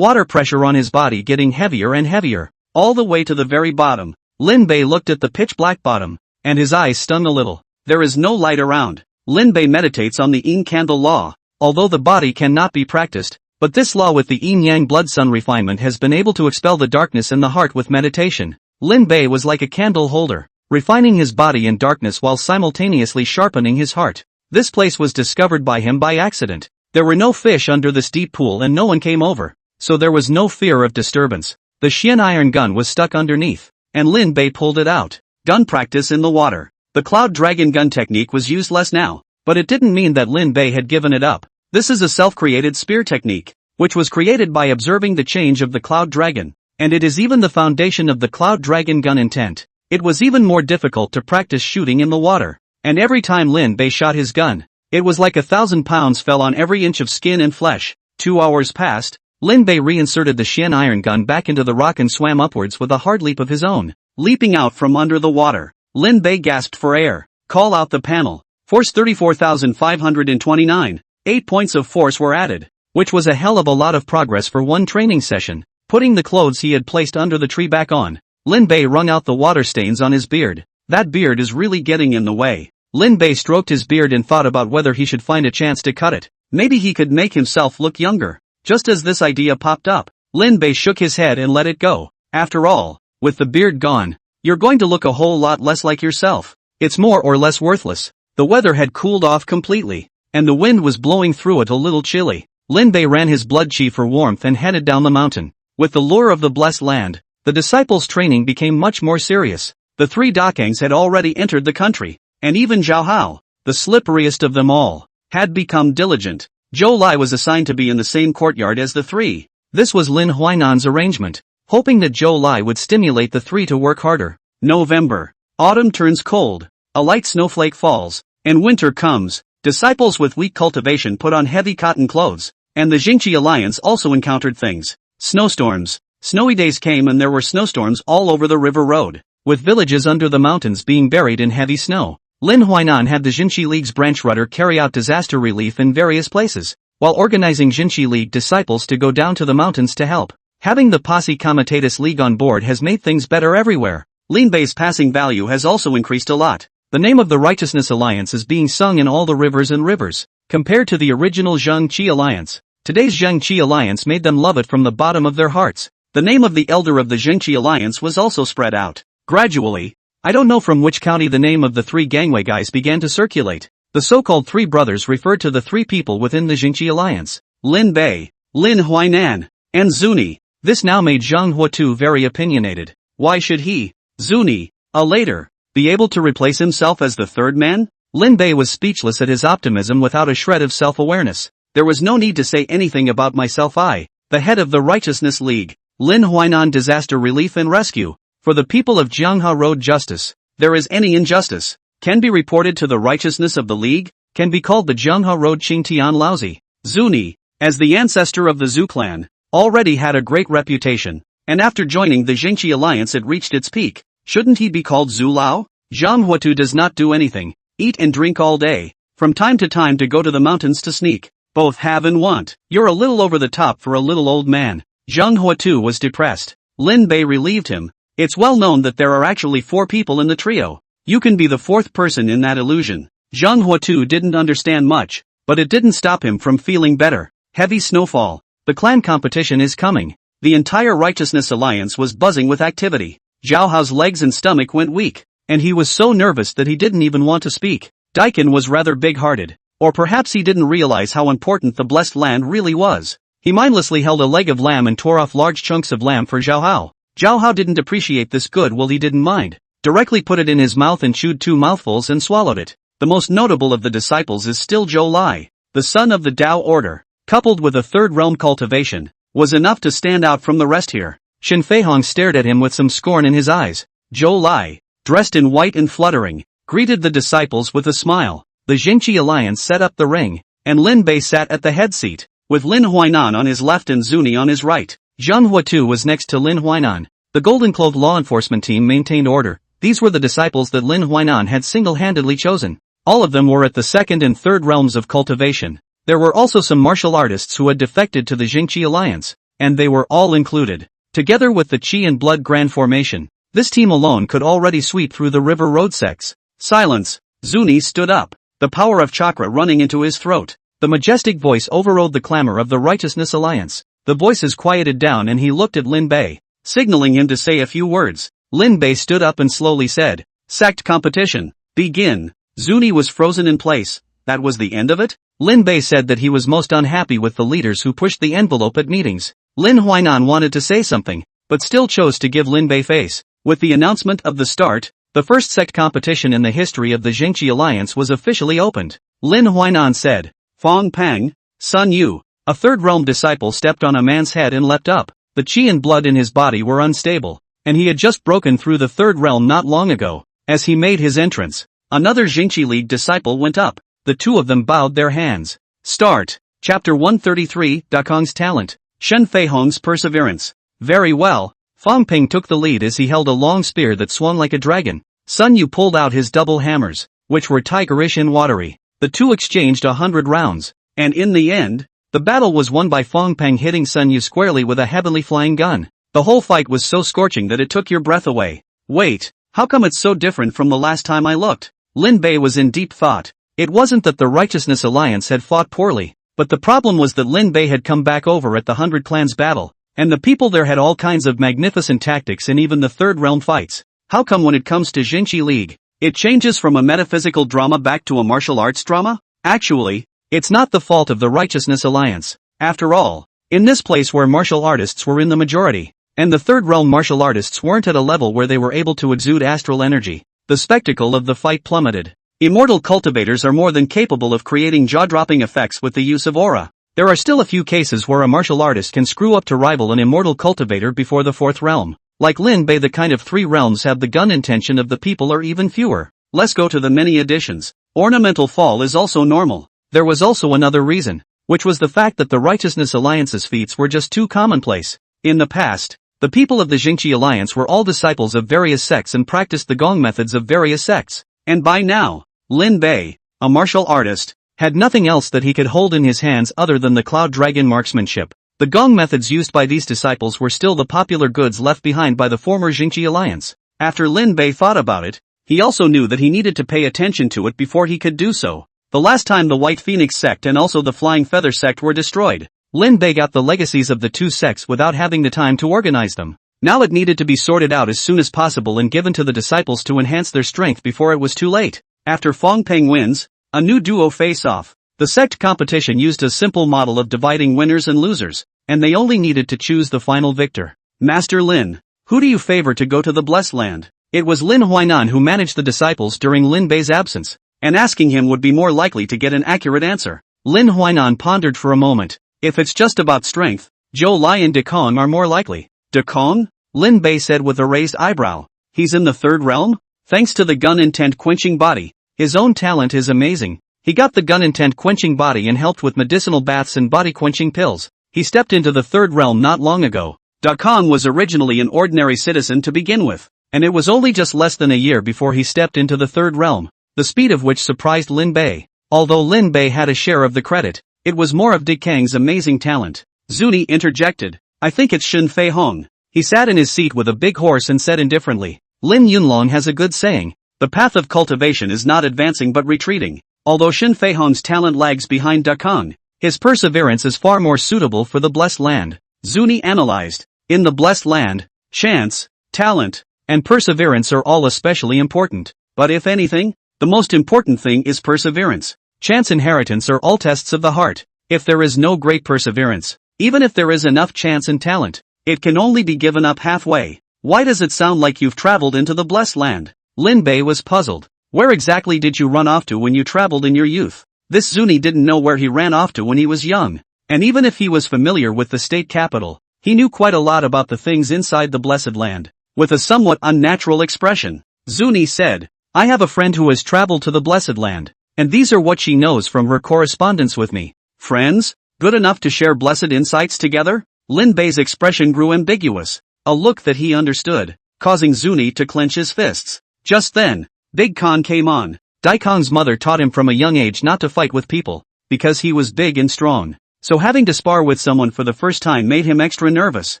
pressure on his body getting heavier and heavier, all the way to the very bottom. Lin Bei looked at the pitch-black bottom, and his eyes stung a little. There is no light around. Lin Bei meditates on the yin candle law, although the body cannot be practiced, but this law with the yin-yang blood-sun refinement has been able to expel the darkness in the heart with meditation. Lin Bei was like a candle holder, refining his body in darkness while simultaneously sharpening his heart. This place was discovered by him by accident. There were no fish under this deep pool and no one came over, so there was no fear of disturbance. The Xian iron gun was stuck underneath, and Lin Bei pulled it out. Gun practice in the water. The Cloud Dragon gun technique was used less now, but it didn't mean that Lin Bei had given it up. This is a self-created spear technique, which was created by observing the change of the Cloud Dragon, and it is even the foundation of the Cloud Dragon gun intent. It was even more difficult to practice shooting in the water, and every time Lin Bei shot his gun, it was like 1,000 pounds fell on every inch of skin and flesh. 2 hours passed. Lin Bei reinserted the Xian iron gun back into the rock and swam upwards with a hard leap of his own. Leaping out from under the water, Lin Bei gasped for air. Call out the panel. Force 34,529. 8 points of force were added, which was a hell of a lot of progress for one training session. Putting the clothes he had placed under the tree back on, Lin Bei wrung out the water stains on his beard. That beard is really getting in the way. Lin Bei stroked his beard and thought about whether he should find a chance to cut it. Maybe he could make himself look younger. Just as this idea popped up, Lin Bei shook his head and let it go. After all, with the beard gone, you're going to look a whole lot less like yourself. It's more or less worthless. The weather had cooled off completely, and the wind was blowing through it a little chilly. Lin Bei ran his blood chi for warmth and headed down the mountain. With the lure of the blessed land, the disciples' training became much more serious. The 3 Dakangs had already entered the country, and even Zhao Hao, the slipperiest of them all, had become diligent. Zhou Lai was assigned to be in the same courtyard as the 3. This was Lin Huainan's arrangement, hoping that Zhou Lai would stimulate the 3 to work harder. November. Autumn turns cold, a light snowflake falls, and winter comes. Disciples with weak cultivation put on heavy cotton clothes, and the Jingqi Alliance also encountered things. Snowstorms. Snowy days came and there were snowstorms all over the river road, with villages under the mountains being buried in heavy snow. Lin Huainan had the Jinqi League's branch rudder carry out disaster relief in various places, while organizing Jinqi League disciples to go down to the mountains to help. Having the Posse Comitatus League on board has made things better everywhere. Lin Bei's passing value has also increased a lot. The name of the Righteousness Alliance is being sung in all the rivers and rivers. Compared to the original Zheng Qi Alliance, today's Zheng Qi Alliance made them love it from the bottom of their hearts. The name of the elder of the Zheng Qi Alliance was also spread out. Gradually, I don't know from which county the name of the 3 gangway guys began to circulate. The so-called 3 brothers referred to the 3 people within the Jingqi Alliance: Lin Bei, Lin Huainan, and Zuni. This now made Zhang Huatu very opinionated. Why should he, Zuni, later, be able to replace himself as the 3rd man? Lin Bei was speechless at his optimism without a shred of self-awareness. There was no need to say anything about myself. I, the head of the Righteousness League, Lin Huainan Disaster Relief and Rescue. For the people of Jiangha Road justice, there is any injustice, can be reported to the righteousness of the League, can be called the Jiangha Road Qingtian Laozi. Zuni, as the ancestor of the Zhu clan, already had a great reputation, and after joining the Jingqi Alliance it reached its peak. Shouldn't he be called Zhu Lao? Zhang Huatu does not do anything, eat and drink all day, from time to time to go to the mountains to sneak. Both have and want. You're a little over the top for a little old man. Zhang Huatu was depressed. Lin Bei relieved him. It's well known that there are actually 4 people in the trio. You can be the 4th person in that illusion. Zhang Huatu didn't understand much, but it didn't stop him from feeling better. Heavy snowfall. The clan competition is coming. The entire Righteousness Alliance was buzzing with activity. Zhao Hao's legs and stomach went weak, and he was so nervous that he didn't even want to speak. Daikin was rather big-hearted, or perhaps he didn't realize how important the blessed land really was. He mindlessly held a leg of lamb and tore off large chunks of lamb for Zhao Hao. Zhao Hao didn't appreciate this goodwill. He didn't mind. Directly put it in his mouth and chewed 2 mouthfuls and swallowed it. The most notable of the disciples is still Zhou Lai, the son of the Tao order, coupled with a 3rd realm cultivation, was enough to stand out from the rest here. Shen Feihong stared at him with some scorn in his eyes. Zhou Lai, dressed in white and fluttering, greeted the disciples with a smile. The Jingqi Alliance set up the ring, and Lin Bei sat at the head seat, with Lin Huainan on his left and Zuni on his right. Zhanghua too was next to Lin Huainan. The Golden Clove law enforcement team maintained order. These were the disciples that Lin Huainan had single-handedly chosen. All of them were at the second and third realms of cultivation. There were also some martial artists who had defected to the Jingqi alliance, and they were all included. Together with the Qi and Blood Grand Formation, this team alone could already sweep through the river road sects. Silence. Zuni stood up, the power of chakra running into his throat. The majestic voice overrode the clamor of the Righteousness Alliance. The voices quieted down and he looked at Lin Bei, signaling him to say a few words. Lin Bei stood up and slowly said, "Sect competition, begin." Zuni was frozen in place. That was the end of it? Lin Bei said that he was most unhappy with the leaders who pushed the envelope at meetings. Lin Huainan wanted to say something, but still chose to give Lin Bei face. With the announcement of the start, the first sect competition in the history of the Jingqi Alliance was officially opened. Lin Huainan said, "Fong Pang, Sun Yu." A third realm disciple stepped on a man's head and leapt up. The qi and blood in his body were unstable, and he had just broken through the third realm not long ago. As he made his entrance, another Jingqi League disciple went up. The two of them bowed their hands. Start. Chapter 133, Dakong's talent. Shen Feihong's perseverance. Very well. Fong Ping took the lead as he held a long spear that swung like a dragon. Sun Yu pulled out his double hammers, which were tigerish and watery. The two exchanged 100 rounds, and in the end, the battle was won by Fong Peng hitting Sun Yu squarely with a heavily flying gun. The whole fight was so scorching that it took your breath away. Wait, how come it's so different from the last time I looked? Lin Bei was in deep thought. It wasn't that the Righteousness Alliance had fought poorly, but the problem was that Lin Bei had come back over at the 100 Clans battle, and the people there had all kinds of magnificent tactics in even the third realm fights. How come when it comes to Jingqi League, it changes from a metaphysical drama back to a martial arts drama? Actually, it's not the fault of the Righteousness Alliance. After all, in this place where martial artists were in the majority, and the third realm martial artists weren't at a level where they were able to exude astral energy, the spectacle of the fight plummeted. Immortal cultivators are more than capable of creating jaw-dropping effects with the use of aura. There are still a few cases where a martial artist can screw up to rival an immortal cultivator before the fourth realm. Like Lin Bei, the kind of three realms have the gun intention of the people are even fewer. Let's go to the many additions. Ornamental fall is also normal. There was also another reason, which was the fact that the Righteousness Alliance's feats were just too commonplace. In the past, the people of the Jingqi Alliance were all disciples of various sects and practiced the gong methods of various sects. And by now, Lin Bei, a martial artist, had nothing else that he could hold in his hands other than the Cloud Dragon marksmanship. The gong methods used by these disciples were still the popular goods left behind by the former Jingqi Alliance. After Lin Bei thought about it, he also knew that he needed to pay attention to it before he could do so. The last time the White Phoenix sect and also the Flying Feather sect were destroyed, Lin Bei got the legacies of the two sects without having the time to organize them. Now it needed to be sorted out as soon as possible and given to the disciples to enhance their strength before it was too late. After Fong Peng wins, a new duo face-off. The sect competition used a simple model of dividing winners and losers, and they only needed to choose the final victor. Master Lin, who do you favor to go to the Blessed Land? It was Lin Huainan who managed the disciples during Lin Bei's absence, and asking him would be more likely to get an accurate answer. Lin Huainan pondered for a moment. If it's just about strength, Zhou Lai and Dekong are more likely. Dekong? Lin Bei said with a raised eyebrow. He's in the third realm? Thanks to the gun intent quenching body. His own talent is amazing. He got the gun intent quenching body and helped with medicinal baths and body quenching pills. He stepped into the third realm not long ago. Dakong was originally an ordinary citizen to begin with, and it was only just less than a year before he stepped into the third realm, the speed of which surprised Lin Bei. Although Lin Bei had a share of the credit, it was more of Dekang's amazing talent. Zuni interjected. I think it's Shen Feihong. He sat in his seat with a big horse and said indifferently. Lin Yunlong has a good saying. The path of cultivation is not advancing but retreating. Although Shen Feihong's talent lags behind Dakong, his perseverance is far more suitable for the Blessed Land. Zuni analyzed. In the Blessed Land, chance, talent, and perseverance are all especially important. But if anything, the most important thing is perseverance. Chance inheritance are all tests of the heart. If there is no great perseverance, even if there is enough chance and talent, it can only be given up halfway. Why does it sound like you've traveled into the Blessed Land? Lin Bei was puzzled. Where exactly did you run off to when you traveled in your youth? This Zuni didn't know where he ran off to when he was young. And even if he was familiar with the state capital, he knew quite a lot about the things inside the Blessed Land. With a somewhat unnatural expression, Zuni said, I have a friend who has traveled to the Blessed Land, and these are what she knows from her correspondence with me. Friends? Good enough to share blessed insights together? Lin Bei's expression grew ambiguous, a look that he understood, causing Zuni to clench his fists. Just then, Big Khan came on. Daikong's mother taught him from a young age not to fight with people, because he was big and strong. So having to spar with someone for the first time made him extra nervous.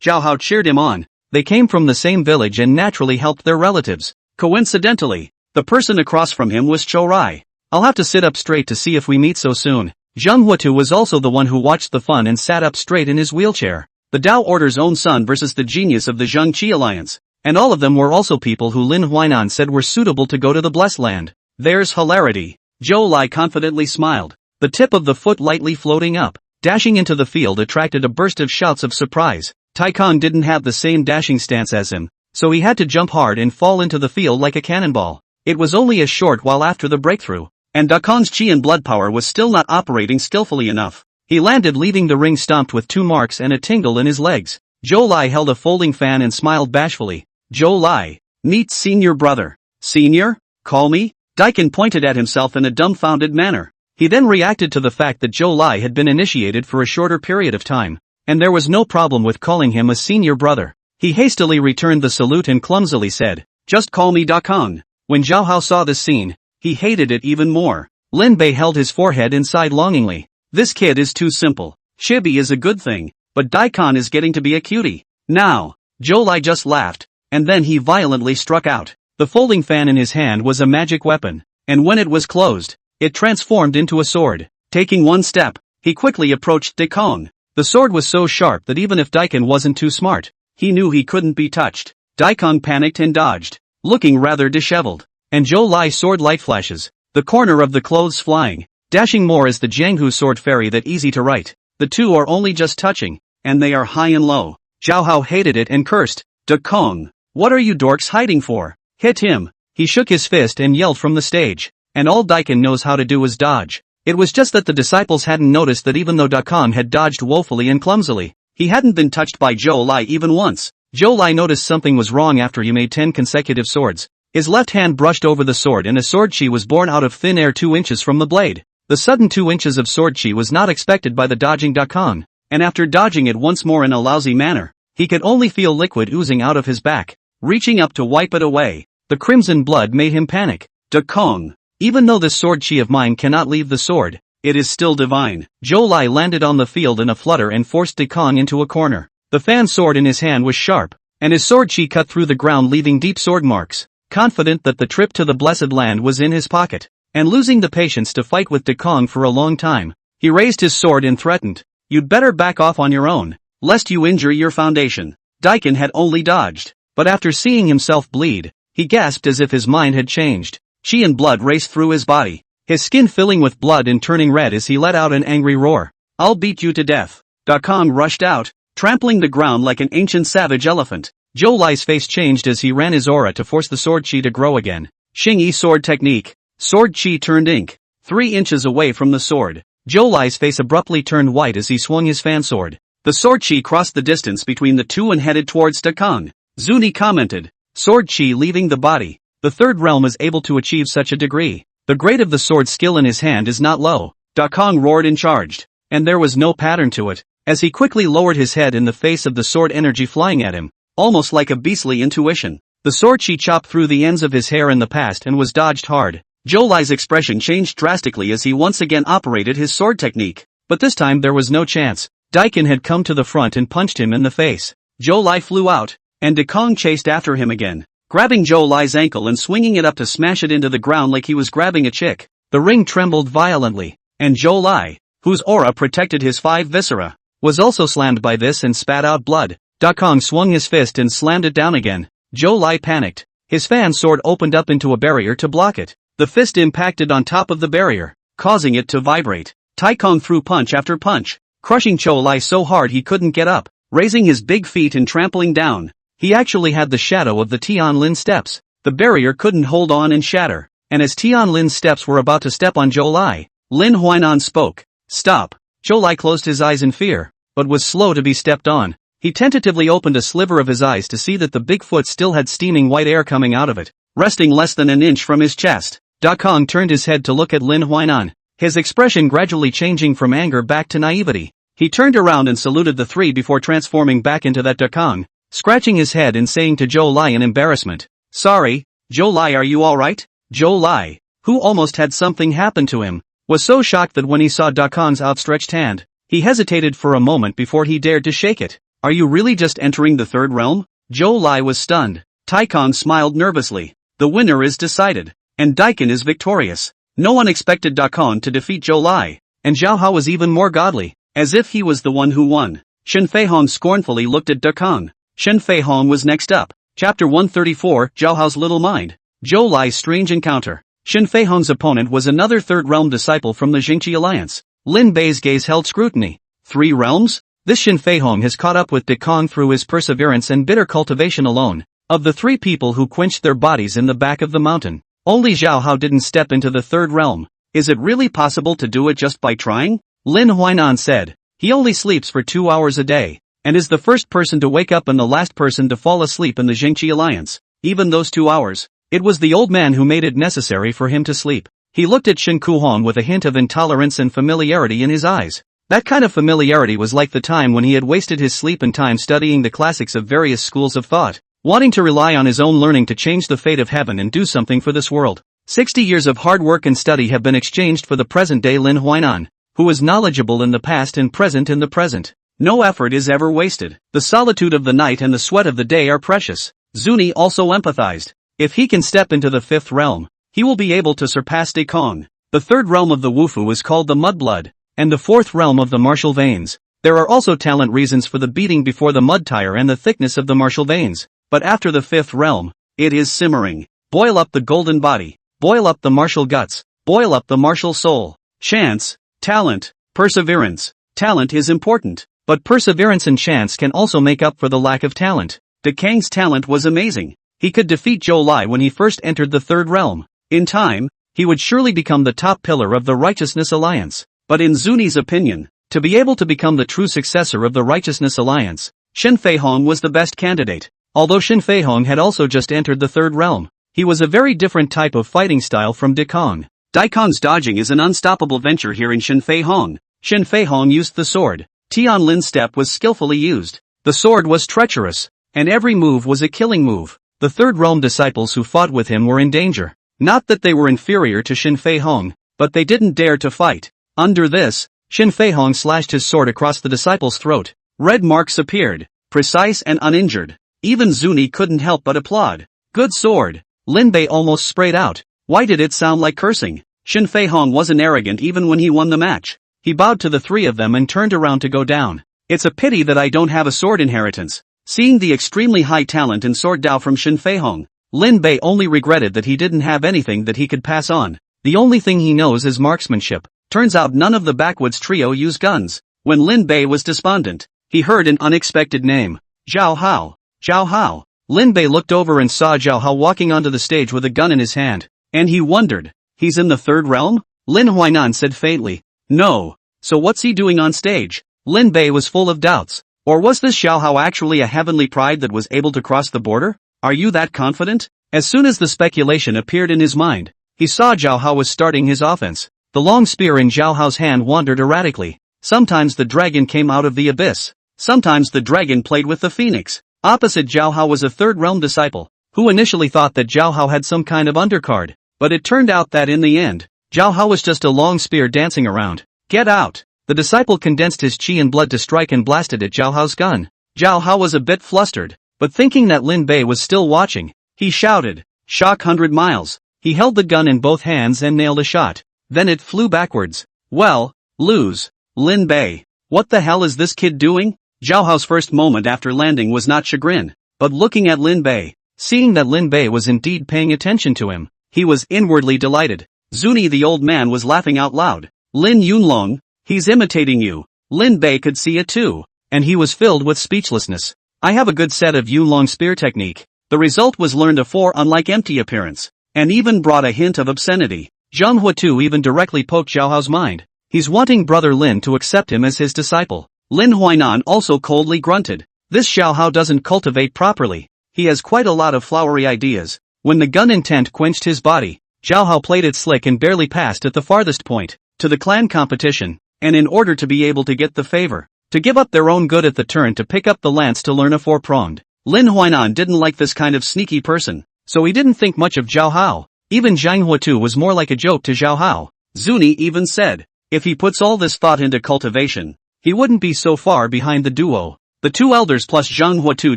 Zhao Hao cheered him on. They came from the same village and naturally helped their relatives. Coincidentally, the person across from him was Chou Rai. I'll have to sit up straight to see if we meet so soon. Zheng Huatu was also the one who watched the fun and sat up straight in his wheelchair. The Dao Order's own son versus the genius of the Zheng Qi Alliance. And all of them were also people who Lin Huainan said were suitable to go to the Blessed Land. There's hilarity. Zhou Lai confidently smiled, the tip of the foot lightly floating up. Dashing into the field attracted a burst of shouts of surprise. Taikong didn't have the same dashing stance as him, so he had to jump hard and fall into the field like a cannonball. It was only a short while after the breakthrough, and Dakong's chi and blood power was still not operating skillfully enough. He landed leaving the ring stomped with 2 marks and a tingle in his legs. Zhou Lai held a folding fan and smiled bashfully. Zhou Lai, meet senior brother. Senior? Call me? Daikin pointed at himself in a dumbfounded manner. He then reacted to the fact that Zhou Lai had been initiated for a shorter period of time, and there was no problem with calling him a senior brother. He hastily returned the salute and clumsily said, just call me Dakong. When Zhao Hao saw this scene, he hated it even more. Lin Bei held his forehead and sighed longingly. This kid is too simple. Chibi is a good thing, but Daikon is getting to be a cutie. Now, Zhou Lai just laughed, and then he violently struck out. The folding fan in his hand was a magic weapon, and when it was closed, it transformed into a sword. Taking one step, he quickly approached Daikon. The sword was so sharp that even if Daikon wasn't too smart, he knew he couldn't be touched. Daikon panicked and dodged, looking rather disheveled. And Zhou Lai's sword light flashes, the corner of the clothes flying, dashing more as the Jianghu sword fairy that easy to write. The two are only just touching, and they are high and low. Zhao Hao hated it and cursed, Daikon, what are you dorks hiding for? Hit him. He shook his fist and yelled from the stage. And all Daikon knows how to do is dodge. It was just that the disciples hadn't noticed that even though Daikon had dodged woefully and clumsily, he hadn't been touched by Zhou Lai even once. Zhou Lai noticed something was wrong after he made 10 consecutive swords. His left hand brushed over the sword and a sword chi was born out of thin air 2 inches from the blade. The sudden 2 inches of sword chi was not expected by the dodging Daikon, and after dodging it once more in a lousy manner, he could only feel liquid oozing out of his back. Reaching up to wipe it away, the crimson blood made him panic. Daikon, even though this sword chi of mine cannot leave the sword, it is still divine. Zhou Lai landed on the field in a flutter and forced Daikon into a corner. The fan sword in his hand was sharp, and his sword chi cut through the ground leaving deep sword marks. Confident that the trip to the Blessed Land was in his pocket, and losing the patience to fight with Daikon for a long time, he raised his sword and threatened, you'd better back off on your own, lest you injure your foundation. Daikon had only dodged, but after seeing himself bleed, he gasped as if his mind had changed. Chi and blood raced through his body, his skin filling with blood and turning red as he let out an angry roar. I'll beat you to death. Daikon rushed out, trampling the ground like an ancient savage elephant. Zhou Lai's face changed as he ran his aura to force the sword chi to grow again. Xingyi sword technique. Sword chi turned ink. 3 inches away from the sword, Zhou Lai's face abruptly turned white as he swung his fan sword. The sword chi crossed the distance between the two and headed towards Daikon. Zuni commented, sword chi leaving the body. The third realm is able to achieve such a degree. The grade of the sword skill in his hand is not low. Daikon roared and charged, and there was no pattern to it, as he quickly lowered his head in the face of the sword energy flying at him. Almost like a beastly intuition, the sword chi chopped through the ends of his hair in the past and was dodged hard. Zhou Lai's expression changed drastically as he once again operated his sword technique, but this time there was no chance. Daikon had come to the front and punched him in the face. Zhou Lai flew out, and Daikon chased after him again, grabbing Zhou Lai's ankle and swinging it up to smash it into the ground like he was grabbing a chick. The ring trembled violently, and Zhou Lai, whose aura protected his 5 viscera, was also slammed by this and spat out blood. Daikon swung his fist and slammed it down again. Zhou Lai panicked. His fan sword opened up into a barrier to block it. The fist impacted on top of the barrier, causing it to vibrate. Daikon threw punch after punch, crushing Zhou Lai so hard he couldn't get up, raising his big feet and trampling down. He actually had the shadow of the Tianlin steps. The barrier couldn't hold on and shatter, and as Tianlin's steps were about to step on Zhou Lai, Lin Huainan spoke. Stop. Zhou Lai closed his eyes in fear, but was slow to be stepped on. He tentatively opened a sliver of his eyes to see that the big foot still had steaming white air coming out of it, resting less than an inch from his chest. Daikon turned his head to look at Lin Huainan, his expression gradually changing from anger back to naivety. He turned around and saluted the three before transforming back into that Dakong, scratching his head and saying to Zhou Lai in embarrassment, "Sorry, Zhou Lai, are you alright?" Zhou Lai, who almost had something happen to him, was so shocked that when he saw Dakong's outstretched hand, he hesitated for a moment before he dared to shake it. "Are you really just entering the third realm?" Zhou Lai was stunned. Taikong smiled nervously. "The winner is decided, and Daikon is victorious." No one expected Dakong to defeat Zhou Lai, and Zhao Hao was even more godly, as if he was the one who won. Shen Feihong scornfully looked at Dakong. Shen Feihong was next up. Chapter 134, Zhao Hao's Little Mind. Zhou Lai's Strange Encounter. Shen Feihong's opponent was another third realm disciple from the Jingqi Alliance. Lin Bei's gaze held scrutiny. 3 realms? This Shen Feihong has caught up with Dakong through his perseverance and bitter cultivation alone. Of the 3 people who quenched their bodies in the back of the mountain, only Zhao Hao didn't step into the third realm. Is it really possible to do it just by trying? Lin Huainan said. He only sleeps for 2 hours a day, and is the first person to wake up and the last person to fall asleep in the Jingqi Alliance. Even those 2 hours, it was the old man who made it necessary for him to sleep. He looked at Shen Kuhong with a hint of intolerance and familiarity in his eyes. That kind of familiarity was like the time when he had wasted his sleep and time studying the classics of various schools of thought, wanting to rely on his own learning to change the fate of heaven and do something for this world. 60 years of hard work and study have been exchanged for the present-day Lin Huainan, who is knowledgeable in the past and present in the present. No effort is ever wasted. The solitude of the night and the sweat of the day are precious. Zuni also empathized. If he can step into the 5th realm, he will be able to surpass Dakong. The 3rd realm of the Wufu is called the Mudblood, and the 4th realm of the Martial Veins. There are also talent reasons for the beating before the mud tire and the thickness of the martial veins. But after the 5th realm, it is simmering. Boil up the golden body. Boil up the martial guts. Boil up the martial soul. Chance, talent, perseverance. Talent is important, but perseverance and chance can also make up for the lack of talent. Dakang's talent was amazing. He could defeat Zhou Lai when he first entered the 3rd realm. In time, he would surely become the top pillar of the Righteousness Alliance. But in Zuni's opinion, to be able to become the true successor of the Righteousness Alliance, Shen Feihong was the best candidate. Although Shen Feihong had also just entered the 3rd realm, he was a very different type of fighting style from Dakong. Daikong's dodging is an unstoppable venture here in Shen Feihong. Shen Feihong used the sword. Tian Lin's step was skillfully used. The sword was treacherous, and every move was a killing move. The 3rd realm disciples who fought with him were in danger. Not that they were inferior to Shen Feihong, but they didn't dare to fight. Under this, Shen Feihong slashed his sword across the disciple's throat. Red marks appeared, precise and uninjured. Even Zuni couldn't help but applaud. Good sword. Lin Bei almost sprayed out. Why did it sound like cursing? Shen Feihong wasn't arrogant even when he won the match. He bowed to the 3 of them and turned around to go down. It's a pity that I don't have a sword inheritance. Seeing the extremely high talent in sword Dao from Shen Feihong, Lin Bei only regretted that he didn't have anything that he could pass on. The only thing he knows is marksmanship. Turns out none of the backwoods trio use guns. When Lin Bei was despondent, he heard an unexpected name. Zhao Hao. Zhao Hao. Lin Bei looked over and saw Zhao Hao walking onto the stage with a gun in his hand, and he wondered, he's in the 3rd realm? Lin Huainan said faintly, no. So what's he doing on stage? Lin Bei was full of doubts. Or was this Zhao Hao actually a heavenly pride that was able to cross the border? Are you that confident? As soon as the speculation appeared in his mind, he saw Zhao Hao was starting his offense. The long spear in Zhao Hao's hand wandered erratically. Sometimes the dragon came out of the abyss. Sometimes the dragon played with the phoenix. Opposite Zhao Hao was a 3rd realm disciple, who initially thought that Zhao Hao had some kind of undercard. But it turned out that in the end, Zhao Hao was just a long spear dancing around. Get out! The disciple condensed his chi and blood to strike and blasted at Zhao Hao's gun. Zhao Hao was a bit flustered, but thinking that Lin Bei was still watching, he shouted, "Shock 100 miles." He held the gun in both hands and nailed a shot. Then it flew backwards. Well, lose. Lin Bei. What the hell is this kid doing? Zhao Hao's first moment after landing was not chagrin, but looking at Lin Bei. Seeing that Lin Bei was indeed paying attention to him, he was inwardly delighted. Zuni the old man was laughing out loud. Lin Yunlong, he's imitating you. Lin Bei could see it too, and he was filled with speechlessness. I have a good set of Yunlong spear technique. The result was learned a for unlike empty appearance, and even brought a hint of obscenity. Zhang Huatu even directly poked Zhao Hao's mind. He's wanting brother Lin to accept him as his disciple. Lin Huainan also coldly grunted. This Zhao Hao doesn't cultivate properly. He has quite a lot of flowery ideas. When the gun intent quenched his body, Zhao Hao played it slick and barely passed at the farthest point. To the clan competition, and in order to be able to get the favor, to give up their own good at the turn to pick up the lance to learn a four-pronged. Lin Huainan didn't like this kind of sneaky person, so he didn't think much of Zhao Hao. Even Zhang Huatu was more like a joke to Zhao Hao. Zuni even said, if he puts all this thought into cultivation, he wouldn't be so far behind the duo. The two elders plus Zhang Huatu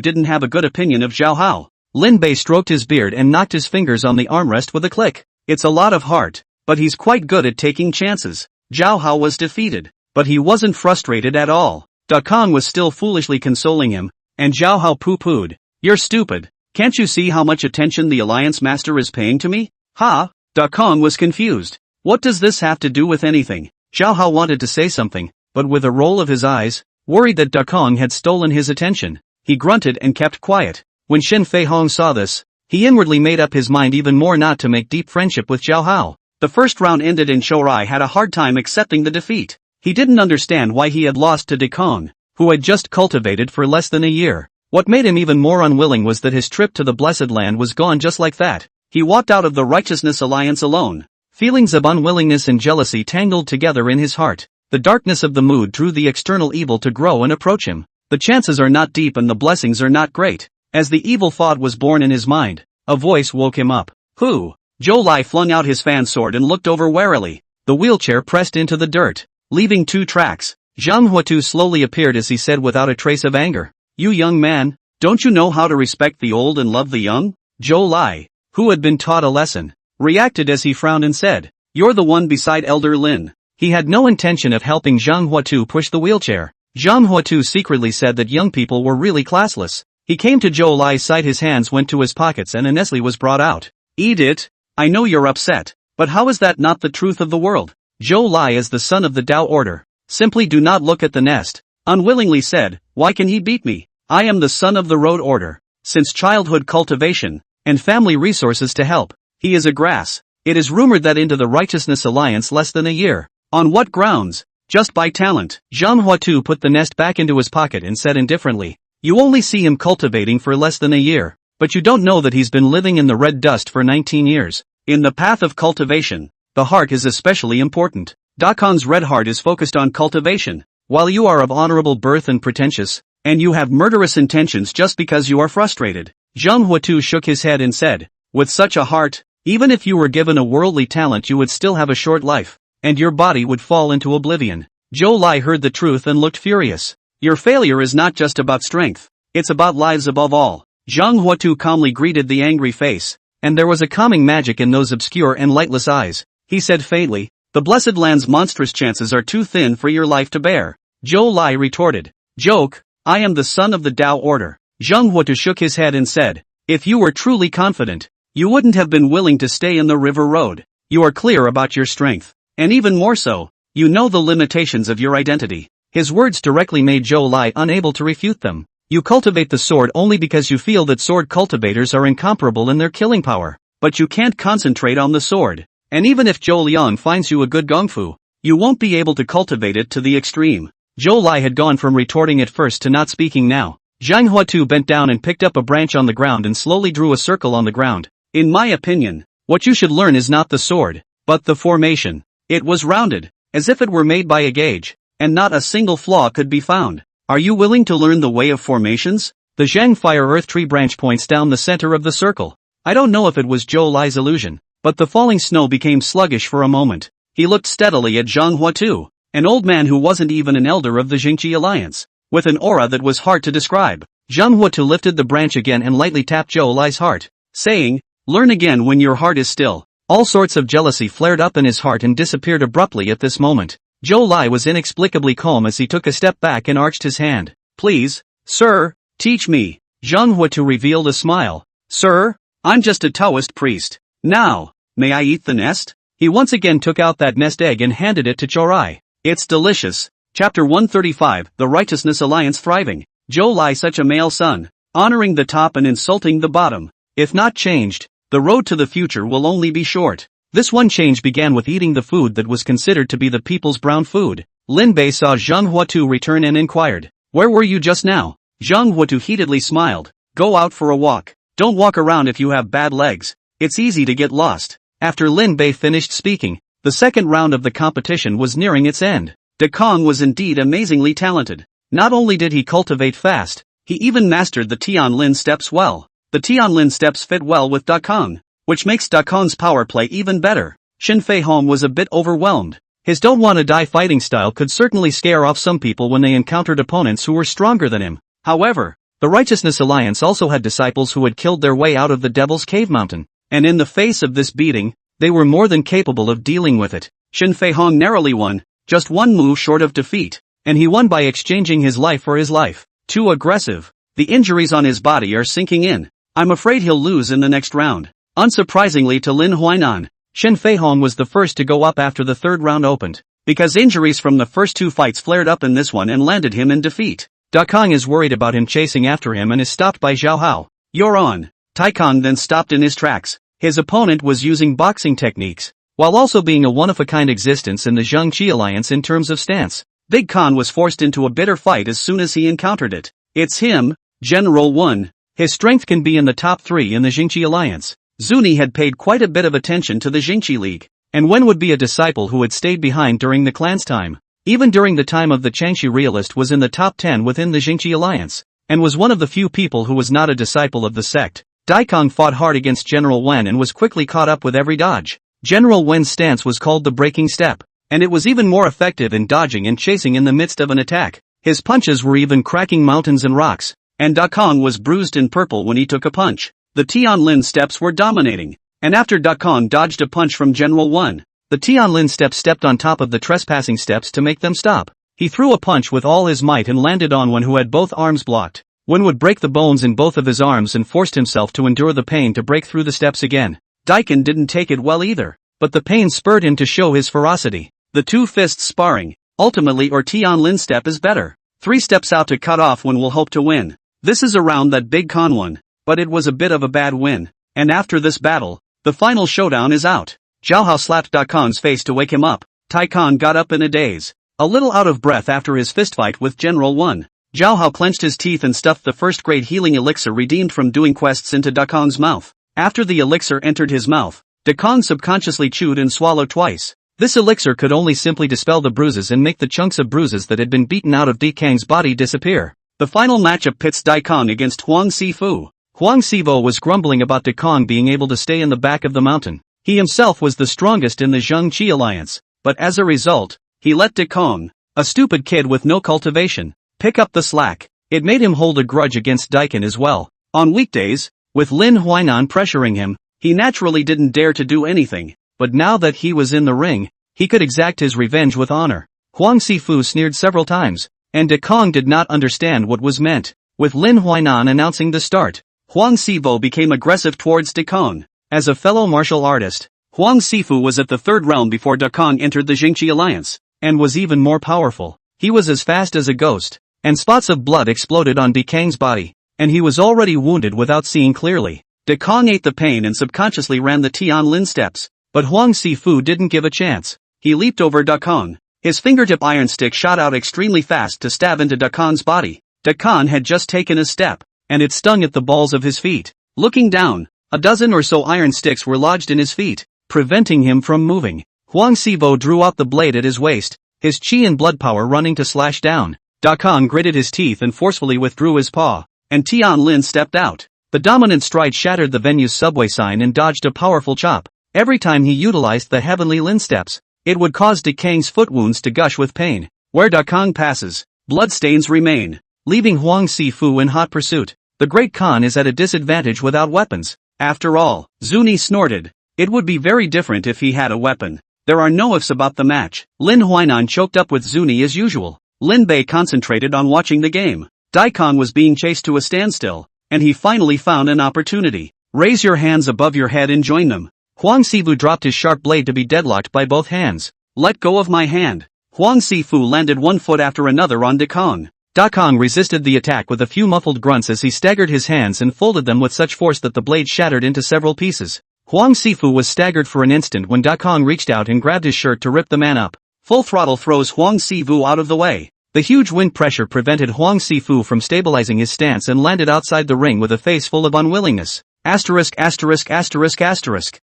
didn't have a good opinion of Zhao Hao. Lin Bei stroked his beard and knocked his fingers on the armrest with a click. It's a lot of heart, but he's quite good at taking chances. Zhao Hao was defeated, but he wasn't frustrated at all. Da Kong was still foolishly consoling him, and Zhao Hao pooh-poohed. You're stupid. Can't you see how much attention the Alliance Master is paying to me? Ha! Da Kong was confused. What does this have to do with anything? Zhao Hao wanted to say something, but with a roll of his eyes, worried that Da Kong had stolen his attention, he grunted and kept quiet. When Shen Fei Hong saw this, he inwardly made up his mind even more not to make deep friendship with Zhao Hao. The first round ended and Shourai had a hard time accepting the defeat. He didn't understand why he had lost to Da Kong, who had just cultivated for less than a year. What made him even more unwilling was that his trip to the Blessed Land was gone just like that. He walked out of the Righteousness Alliance alone. Feelings of unwillingness and jealousy tangled together in his heart. The darkness of the mood drew the external evil to grow and approach him. The chances are not deep and the blessings are not great. As the evil thought was born in his mind, a voice woke him up. Who? Zhou Lai flung out his fan sword and looked over warily. The wheelchair pressed into the dirt, leaving 2 tracks. Zhang Huatu slowly appeared as he said without a trace of anger. You young man, don't you know how to respect the old and love the young? Zhou Lai, who had been taught a lesson, reacted as he frowned and said, you're the one beside Elder Lin. He had no intention of helping Zhang Huatu push the wheelchair. Zhang Huatu secretly said that young people were really classless. He came to Zhou Lai's side, his hands went to his pockets and a Nestle was brought out. Eat it. I know you're upset, but how is that not the truth of the world? Zhou Lai is the son of the Tao Order. Simply do not look at the nest. Unwillingly said, why can he beat me? I am the son of the Road Order. Since childhood cultivation, and family resources to help, he is a grass. It is rumored that into the Righteousness Alliance less than a year. On what grounds? Just by talent. Zhang Huatu put the nest back into his pocket and said indifferently, you only see him cultivating for less than a year, but you don't know that he's been living in the red dust for 19 years. In the path of cultivation, the heart is especially important. Da Kong's red heart is focused on cultivation, while you are of honorable birth and pretentious, and you have murderous intentions just because you are frustrated. Zhang Huatu shook his head and said, with such a heart, even if you were given a worldly talent you would still have a short life, and your body would fall into oblivion. Zhou Lai heard the truth and looked furious. Your failure is not just about strength, it's about lives above all. Zhang Huatu calmly greeted the angry face, and there was a calming magic in those obscure and lightless eyes. He said faintly, the Blessed Land's monstrous chances are too thin for your life to bear. Zhou Lai retorted, joke, I am the son of the Tao Order. Zhang Huatu shook his head and said, if you were truly confident, you wouldn't have been willing to stay in the river road. You are clear about your strength, and even more so, you know the limitations of your identity. His words directly made Zhou Lai unable to refute them. You cultivate the sword only because you feel that sword cultivators are incomparable in their killing power, but you can't concentrate on the sword. And even if Zhou Liang finds you a good gongfu, you won't be able to cultivate it to the extreme. Zhou Lai had gone from retorting at first to not speaking now. Zhang Huatu bent down and picked up a branch on the ground and slowly drew a circle on the ground. In my opinion, what you should learn is not the sword, but the formation. It was rounded, as if it were made by a gauge, and not a single flaw could be found. Are you willing to learn the way of formations? The Zhang Fire Earth Tree branch points down the center of the circle. I don't know if it was Zhou Lai's illusion, but the falling snow became sluggish for a moment. He looked steadily at Zhang Huatu, an old man who wasn't even an elder of the Jingqi Alliance, with an aura that was hard to describe. Zhang Huatu lifted the branch again and lightly tapped Zhou Lai's heart, saying, learn again when your heart is still. All sorts of jealousy flared up in his heart and disappeared abruptly at this moment. Zhou Lai was inexplicably calm as he took a step back and arched his hand. Please, sir, teach me. Zhang Huatu revealed a smile. Sir, I'm just a Taoist priest. Now, may I eat the nest? He once again took out that nest egg and handed it to Chourai. It's delicious. Chapter 135, The Righteousness Alliance Thriving. Zhou Lai such a male son, honoring the top and insulting the bottom. If not changed, the road to the future will only be short. This one change began with eating the food that was considered to be the people's brown food. Lin Bei saw Zhang Huatu return and inquired, where were you just now? Zhang Huatu heatedly smiled, go out for a walk. Don't walk around if you have bad legs. It's easy to get lost. After Lin Bei finished speaking, the second round of the competition was nearing its end. De Kong was indeed amazingly talented. Not only did he cultivate fast, he even mastered the Tianlin steps well. The Tianlin steps fit well with De Kong, which makes De Kong's power play even better. Shin Fei Hong was a bit overwhelmed. His don't wanna die fighting style could certainly scare off some people when they encountered opponents who were stronger than him. However, the Righteousness Alliance also had disciples who had killed their way out of the Devil's Cave Mountain, and in the face of this beating, they were more than capable of dealing with it. Shin Fei Hong narrowly won, just one move short of defeat, and he won by exchanging his life for his life. Too aggressive. The injuries on his body are sinking in. I'm afraid he'll lose in the next round. Unsurprisingly to Lin Huainan, Shin Fei Hong was the first to go up after the third round opened, because injuries from the first two fights flared up in this one and landed him in defeat. De Kong is worried about him chasing after him and is stopped by Zhao Hao. "You're on." Tai Kong then stopped in his tracks. His opponent was using boxing techniques, while also being a one-of-a-kind existence in the Zhangqi Alliance in terms of stance. Big Khan was forced into a bitter fight as soon as he encountered it. It's him, General 1. His strength can be in the top 3 in the Zhangqi Alliance. Zuni had paid quite a bit of attention to the Zhangqi League, and Wen would be a disciple who had stayed behind during the clan's time. Even during the time of the Changxi Realist was in the top 10 within the Zhangqi Alliance, and was one of the few people who was not a disciple of the sect. Dai Kong fought hard against General Wen and was quickly caught up with every dodge. General Wen's stance was called the breaking step, and it was even more effective in dodging and chasing in the midst of an attack. His punches were even cracking mountains and rocks, and Da Kong was bruised in purple when he took a punch. The Tianlin steps were dominating, and after Da Kong dodged a punch from General Wen, the Tianlin steps stepped on top of the trespassing steps to make them stop. He threw a punch with all his might and landed on Wen, who had both arms blocked. Wen would break the bones in both of his arms and forced himself to endure the pain to break through the steps again. Daikin didn't take it well either, but the pain spurred him to show his ferocity. The two fists sparring, ultimately or Tianlin step is better. 3 steps out to cut off Wen will hope to win. This is a round that Big Khan won, but it was a bit of a bad win, and after this battle, the final showdown is out. Zhao Hao slapped Da Kong's face to wake him up. Tai Kong got up in a daze, a little out of breath after his fistfight with General Wen. Zhao Hao clenched his teeth and stuffed the first-grade healing elixir redeemed from doing quests into Da Kong's mouth. After the elixir entered his mouth, Da Kong subconsciously chewed and swallowed twice. This elixir could only simply dispel the bruises and make the chunks of bruises that had been beaten out of Di Kang's body disappear. The final matchup pits Dai Kong against Huang Sifu. Huang Sifu was grumbling about Da Kong being able to stay in the back of the mountain. He himself was the strongest in the Zhangqi Alliance, but as a result, he let Da Kong, a stupid kid with no cultivation, pick up the slack. It made him hold a grudge against Daikin as well. On weekdays, with Lin Huainan pressuring him, he naturally didn't dare to do anything, but now that he was in the ring, he could exact his revenge with honor. Huang Sifu sneered several times, and Da Kong did not understand what was meant. With Lin Huainan announcing the start, Huang Sifu became aggressive towards Da Kong. As a fellow martial artist, Huang Sifu was at the third round before Da Kong entered the Zhangqi Alliance, and was even more powerful. He was as fast as a ghost, and spots of blood exploded on Di Kang's body, and he was already wounded without seeing clearly. Da Kong ate the pain and subconsciously ran the Tianlin steps, but Huang Sifu didn't give a chance. He leaped over Da Kong. His fingertip iron stick shot out extremely fast to stab into Da Kong's body. Da Kong had just taken a step, and it stung at the balls of his feet. Looking down, a dozen or so iron sticks were lodged in his feet, preventing him from moving. Huang Sifu drew out the blade at his waist, his chi and blood power running to slash down. Da Kong gritted his teeth and forcefully withdrew his paw, and Tianlin stepped out. The dominant stride shattered the venue's subway sign and dodged a powerful chop. Every time he utilized the heavenly Lin steps, it would cause Da Kang's foot wounds to gush with pain. Where Da Kong passes, bloodstains remain, leaving Huang Sifu in hot pursuit. The Great Khan is at a disadvantage without weapons. After all, Zuni snorted. It would be very different if he had a weapon. There are no ifs about the match. Lin Huainan choked up with Zuni as usual. Lin Bei concentrated on watching the game. Dai Kong was being chased to a standstill, and he finally found an opportunity. Raise your hands above your head and join them. Huang Sifu dropped his sharp blade to be deadlocked by both hands. Let go of my hand. Huang Sifu landed one foot after another on Da Kong. Da Kong resisted the attack with a few muffled grunts as he staggered his hands and folded them with such force that the blade shattered into several pieces. Huang Sifu was staggered for an instant when Da Kong reached out and grabbed his shirt to rip the man up. Full throttle throws Huang Sifu out of the way. The huge wind pressure prevented Huang Sifu from stabilizing his stance and landed outside the ring with a face full of unwillingness. Asterisk.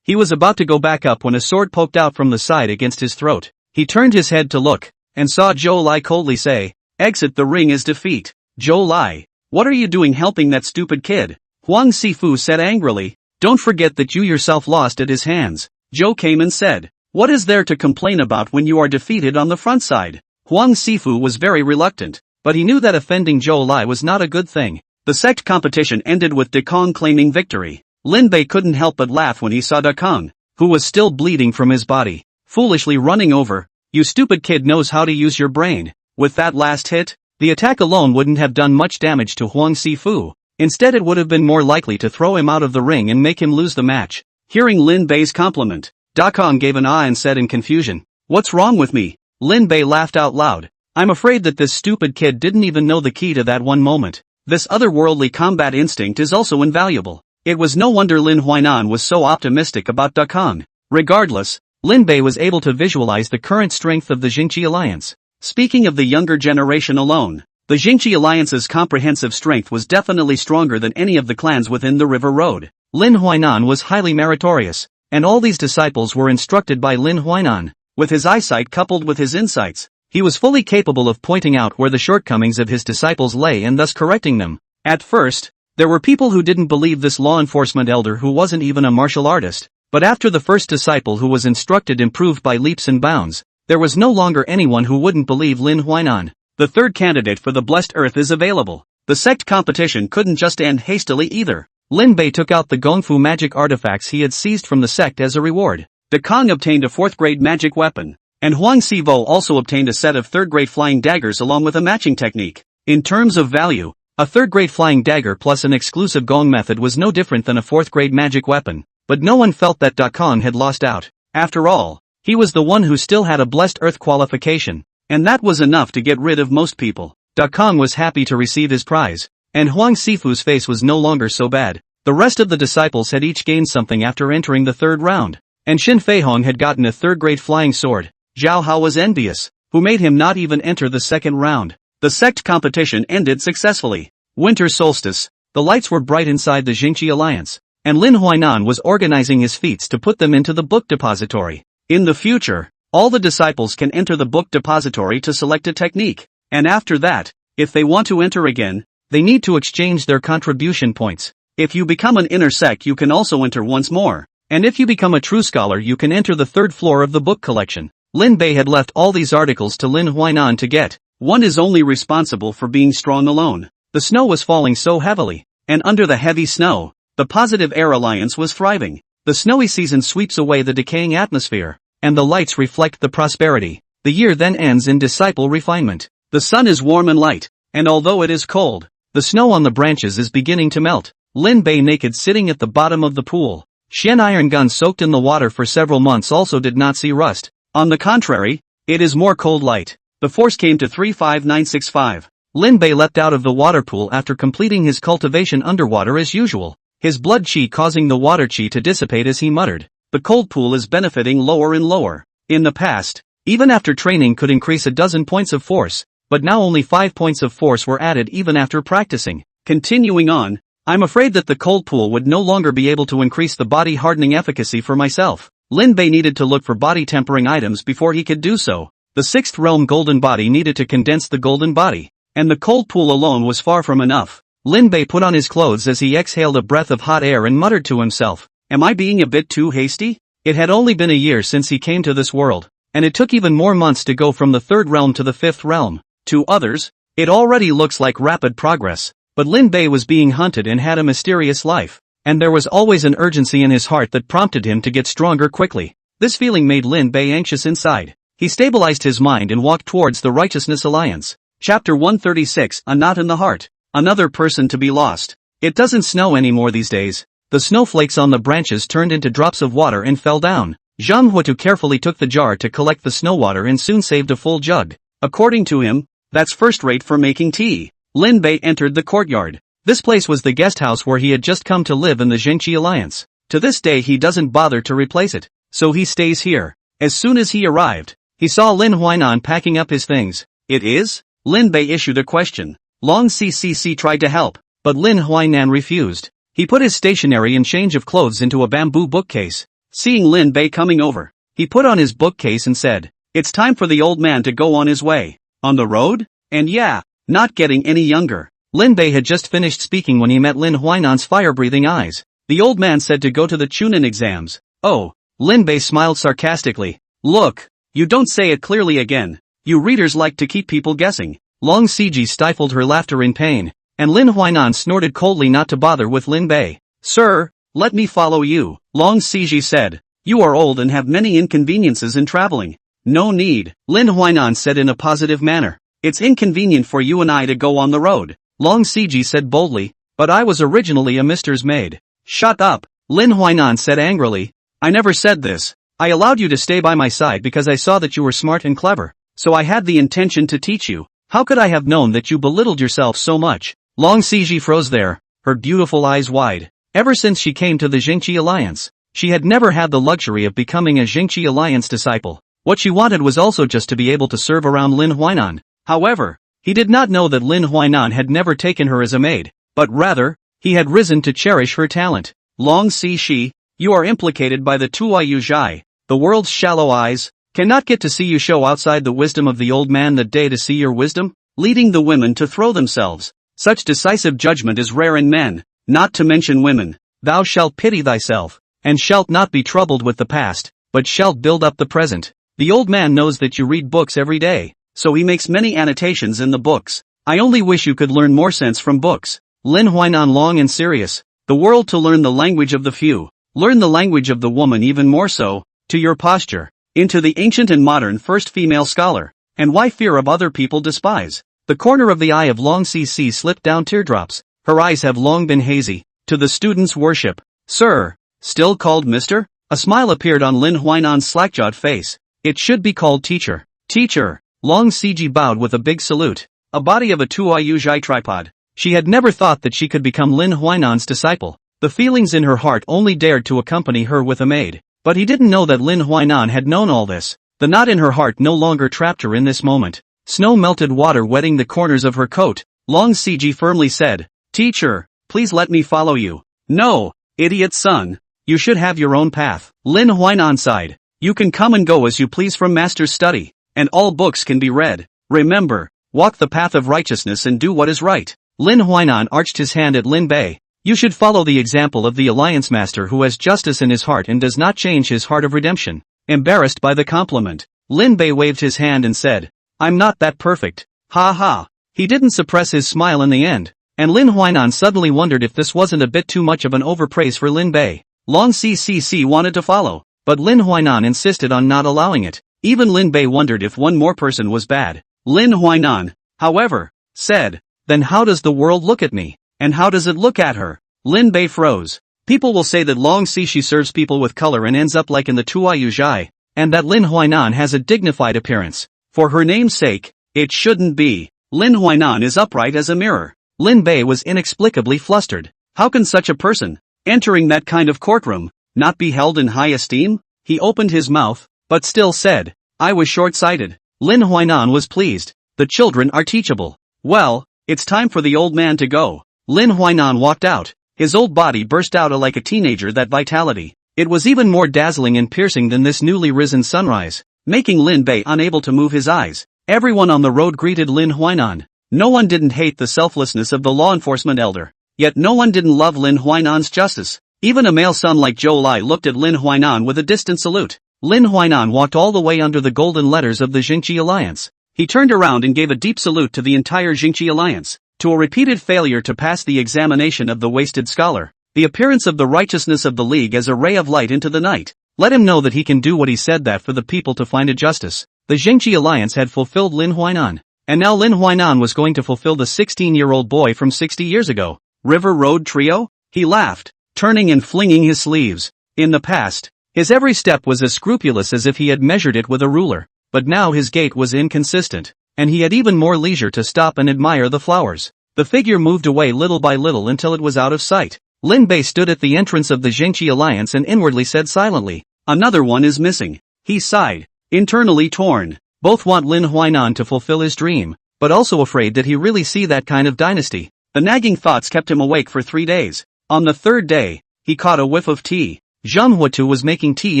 He was about to go back up when a sword poked out from the side against his throat. He turned his head to look. and saw Zhou Lai coldly say, "Exit the ring is defeat." "Zhou Lai, what are you doing helping that stupid kid?" Huang Sifu said angrily. "Don't forget that you yourself lost at his hands." Zhou came and said, "What is there to complain about when you are defeated on the front side?" Huang Sifu was very reluctant, but he knew that offending Zhou Lai was not a good thing. The sect competition ended with De Kong claiming victory. Lin Bei couldn't help but laugh when he saw De Kong, who was still bleeding from his body, foolishly running over. "You stupid kid knows how to use your brain." With that last hit, the attack alone wouldn't have done much damage to Huang Sifu. Instead it would have been more likely to throw him out of the ring and make him lose the match. Hearing Lin Bei's compliment, Da Kong gave an ah and said in confusion, "What's wrong with me?" Lin Bei laughed out loud. "I'm afraid that this stupid kid didn't even know the key to that one moment. This otherworldly combat instinct is also invaluable." It was no wonder Lin Huainan was so optimistic about Da Kong. Regardless, Lin Bei was able to visualize the current strength of the Jingqi alliance. Speaking of the younger generation alone, the Jingqi alliance's comprehensive strength was definitely stronger than any of the clans within the River Road. Lin Huainan was highly meritorious, and all these disciples were instructed by Lin Huainan. With his eyesight coupled with his insights, he was fully capable of pointing out where the shortcomings of his disciples lay and thus correcting them. At first, there were people who didn't believe this law enforcement elder who wasn't even a martial artist, but after the first disciple who was instructed improved by leaps and bounds, there was no longer anyone who wouldn't believe Lin Huainan. The third candidate for the Blessed Earth is available. The sect competition couldn't just end hastily either. Lin Bei took out the Gongfu magic artifacts he had seized from the sect as a reward. De Kong obtained a 4th grade magic weapon, and Huang Sivo also obtained a set of 3rd grade flying daggers along with a matching technique. In terms of value, a 3rd grade flying dagger plus an exclusive gong method was no different than a 4th grade magic weapon, but no one felt that Da Kong had lost out. After all, he was the one who still had a Blessed Earth qualification, and that was enough to get rid of most people. Da Kong was happy to receive his prize, and Huang Sifu's face was no longer so bad. The rest of the disciples had each gained something after entering the 3rd round, and Xin Feihong had gotten a 3rd grade flying sword. Zhao Hao was envious, who made him not even enter the 2nd round. The sect competition ended successfully. Winter solstice, the lights were bright inside the Jingqi alliance, and Lin Huainan was organizing his feats to put them into the book depository. In the future, all the disciples can enter the book depository to select a technique, and after that, if they want to enter again, they need to exchange their contribution points. If you become an inner sect you can also enter once more, and if you become a true scholar you can enter the 3rd floor of the book collection. Lin Bei had left all these articles to Lin Huainan to get. One is only responsible for being strong alone. The snow was falling so heavily, and under the heavy snow, the Positive Air Alliance was thriving. The snowy season sweeps away the decaying atmosphere, and the lights reflect the prosperity. The year then ends in disciple refinement. The sun is warm and light, and although it is cold, the snow on the branches is beginning to melt. Lin Bei naked sitting at the bottom of the pool. Shen iron gun soaked in the water for several months also did not see rust. On the contrary, it is more cold light. The force came to 35965. Lin Bei leapt out of the water pool after completing his cultivation underwater as usual, his blood chi causing the water chi to dissipate as he muttered. The cold pool is benefiting lower and lower. In the past, even after training could increase a dozen points of force, but now only 5 points of force were added even after practicing. Continuing on, I'm afraid that the cold pool would no longer be able to increase the body hardening efficacy for myself. Lin Bei needed to look for body tempering items before he could do so. The 6th realm golden body needed to condense the golden body, and the cold pool alone was far from enough. Lin Bei put on his clothes as he exhaled a breath of hot air and muttered to himself, "Am I being a bit too hasty?" It had only been a year since he came to this world, and it took even more months to go from the 3rd realm to the 5th realm. To others, it already looks like rapid progress, but Lin Bei was being hunted and had a mysterious life, and there was always an urgency in his heart that prompted him to get stronger quickly. This feeling made Lin Bei anxious inside. He stabilized his mind and walked towards the Righteousness Alliance. Chapter 136, A Knot in the Heart. Another person to be lost. It doesn't snow anymore these days. The snowflakes on the branches turned into drops of water and fell down. Zhang Huatu carefully took the jar to collect the snow water and soon saved a full jug. According to him, that's first rate for making tea. Lin Bei entered the courtyard. This place was the guest house where he had just come to live in the Jingqi Alliance. To this day he doesn't bother to replace it, so he stays here. As soon as he arrived, he saw Lin Huainan packing up his things. "It is?" Lin Bei issued a question. Long CCC tried to help, but Lin Huainan refused. He put his stationery and change of clothes into a bamboo bookcase. Seeing Lin Bei coming over, he put on his bookcase and said, It's time for the old man to go on his way. On the road? And yeah, not getting any younger. Lin Bei had just finished speaking when he met Lin Huainan's fire-breathing eyes. The old man said to go to the Chunin exams. Oh, Lin Bei smiled sarcastically. Look, you don't say it clearly again. You readers like to keep people guessing. Long Siji stifled her laughter in pain, and Lin Huainan snorted coldly not to bother with Lin Bei. Sir, let me follow you, Long Siji said. You are old and have many inconveniences in traveling. No need, Lin Huainan said in a positive manner. It's inconvenient for you and I to go on the road, Long Siji said boldly, but I was originally a mister's maid. Shut up, Lin Huainan said angrily. I never said this. I allowed you to stay by my side because I saw that you were smart and clever, so I had the intention to teach you. How could I have known that you belittled yourself so much? Long Siji froze there, her beautiful eyes wide. Ever since she came to the Jingqi Alliance, she had never had the luxury of becoming a Jingqi Alliance disciple. What she wanted was also just to be able to serve around Lin Huainan. However, he did not know that Lin Huainan had never taken her as a maid, but rather, he had risen to cherish her talent. Long Sishi, you are implicated by the Tuayu Zhai, the world's shallow eyes, cannot get to see you show outside the wisdom of the old man that day to see your wisdom, leading the women to throw themselves. Such decisive judgment is rare in men, not to mention women. Thou shalt pity thyself, and shalt not be troubled with the past, but shalt build up the present. The old man knows that you read books every day, so he makes many annotations in the books. I only wish you could learn more sense from books. Lin Huainan long and serious. The world to learn the language of the few. Learn the language of the woman even more so, to your posture. Into the ancient and modern first female scholar. And why fear of other people despise? The corner of the eye of Long CC slipped down teardrops. Her eyes have long been hazy. To the students' worship. Sir. Still called Mr.? A smile appeared on Lin Huainan's slack-jawed face. It should be called teacher. Teacher. Long Siji bowed with a big salute. A body of a Tuayu Zhai tripod. She had never thought that she could become Lin Huainan's disciple. The feelings in her heart only dared to accompany her with a maid. But he didn't know that Lin Huainan had known all this. The knot in her heart no longer trapped her in this moment. Snow-melted water wetting the corners of her coat. Long Siji firmly said, Teacher, please let me follow you. No, idiot son. You should have your own path. Lin Huainan sighed. You can come and go as you please from master's study, and all books can be read. Remember, walk the path of righteousness and do what is right. Lin Huainan arched his hand at Lin Bei. You should follow the example of the alliance master who has justice in his heart and does not change his heart of redemption. Embarrassed by the compliment, Lin Bei waved his hand and said, I'm not that perfect. Ha ha. He didn't suppress his smile in the end, and Lin Huainan suddenly wondered if this wasn't a bit too much of an overpraise for Lin Bei. Long CCC wanted to follow, but Lin Huainan insisted on not allowing it. Even Lin Bei wondered if one more person was bad. Lin Huainan, however, said, then how does the world look at me? And how does it look at her? Lin Bei froze. People will say that Long Sishi serves people with color and ends up like in the Tuayu Zhai, and that Lin Huainan has a dignified appearance. For her name's sake, it shouldn't be. Lin Huainan is upright as a mirror. Lin Bei was inexplicably flustered. How can such a person, entering that kind of courtroom, not be held in high esteem? He opened his mouth, but still said, I was short-sighted. Lin Huainan was pleased. The children are teachable. Well, it's time for the old man to go. Lin Huainan walked out. His old body burst out like a teenager. That vitality. It was even more dazzling and piercing than this newly risen sunrise, making Lin Bei unable to move his eyes. Everyone on the road greeted Lin Huainan. No one didn't hate the selflessness of the law enforcement elder. Yet no one didn't love Lin Huainan's justice. Even a male son like Zhou Lai looked at Lin Huainan with a distant salute. Lin Huainan walked all the way under the golden letters of the Jingqi Alliance. He turned around and gave a deep salute to the entire Jingqi Alliance. To a repeated failure to pass the examination of the wasted scholar, the appearance of the righteousness of the League as a ray of light into the night, let him know that he can do what he said, that for the people to find a justice. The Jingqi Alliance had fulfilled Lin Huainan, and now Lin Huainan was going to fulfill the 16-year-old boy from 60 years ago. River Road Trio? He laughed, turning and flinging his sleeves. In the past, his every step was as scrupulous as if he had measured it with a ruler, but now his gait was inconsistent, and he had even more leisure to stop and admire the flowers. The figure moved away little by little until it was out of sight. Lin Bei stood at the entrance of the Jingqi Alliance and inwardly said silently, another one is missing. He sighed, internally torn. Both want Lin Huainan to fulfill his dream, but also afraid that he really see that kind of dynasty. The nagging thoughts kept him awake for 3 days. On the third day, he caught a whiff of tea. Zhang Huatu was making tea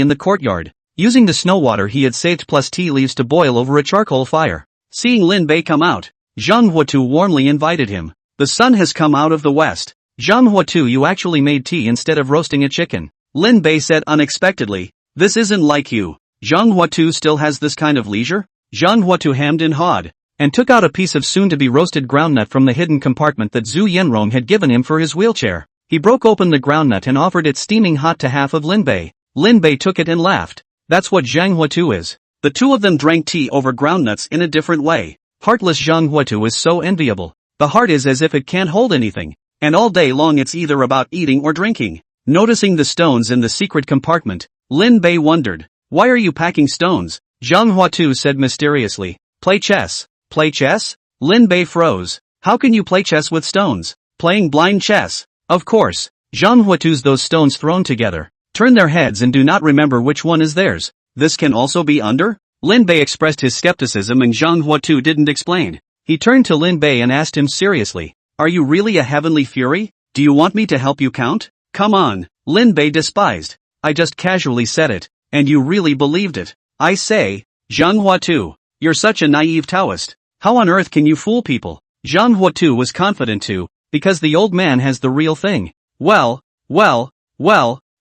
in the courtyard. using the snow water he had saved plus tea leaves to boil over a charcoal fire. Seeing Lin Bei come out, Zhang Huatu warmly invited him. The sun has come out of the west. Zhang Huatu, you actually made tea instead of roasting a chicken. Lin Bei said unexpectedly. This isn't like you. Zhang Huatu still has this kind of leisure? Zhang Huatu hemmed and hawed, and took out a piece of soon-to-be roasted groundnut from the hidden compartment that Zhu Yanrong had given him for his wheelchair. He broke open the groundnut and offered it steaming hot to half of Lin Bei. Lin Bei took it and laughed. That's what Zhang Huatu is. The two of them drank tea over groundnuts in a different way. Heartless Zhang Huatu is so enviable. The heart is as if it can't hold anything, and all day long it's either about eating or drinking. Noticing the stones in the secret compartment, Lin Bei wondered, why are you packing stones? Zhang Huatu said mysteriously, play chess. Play chess? Lin Bei froze. How can you play chess with stones? Playing blind chess. Of course. Zhang Huatu's those stones thrown together, turn their heads and do not remember which one is theirs. This can also be under? Lin Bei expressed his skepticism and Zhang Huatu didn't explain. He turned to Lin Bei and asked him seriously, are you really a heavenly fury? Do you want me to help you count? Come on. Lin Bei despised. I just casually said it, and you really believed it. I say, Zhang Huatu, you're such a naive Taoist. How on earth can you fool people? Zhang Huatu was confident too, because the old man has the real thing. Well,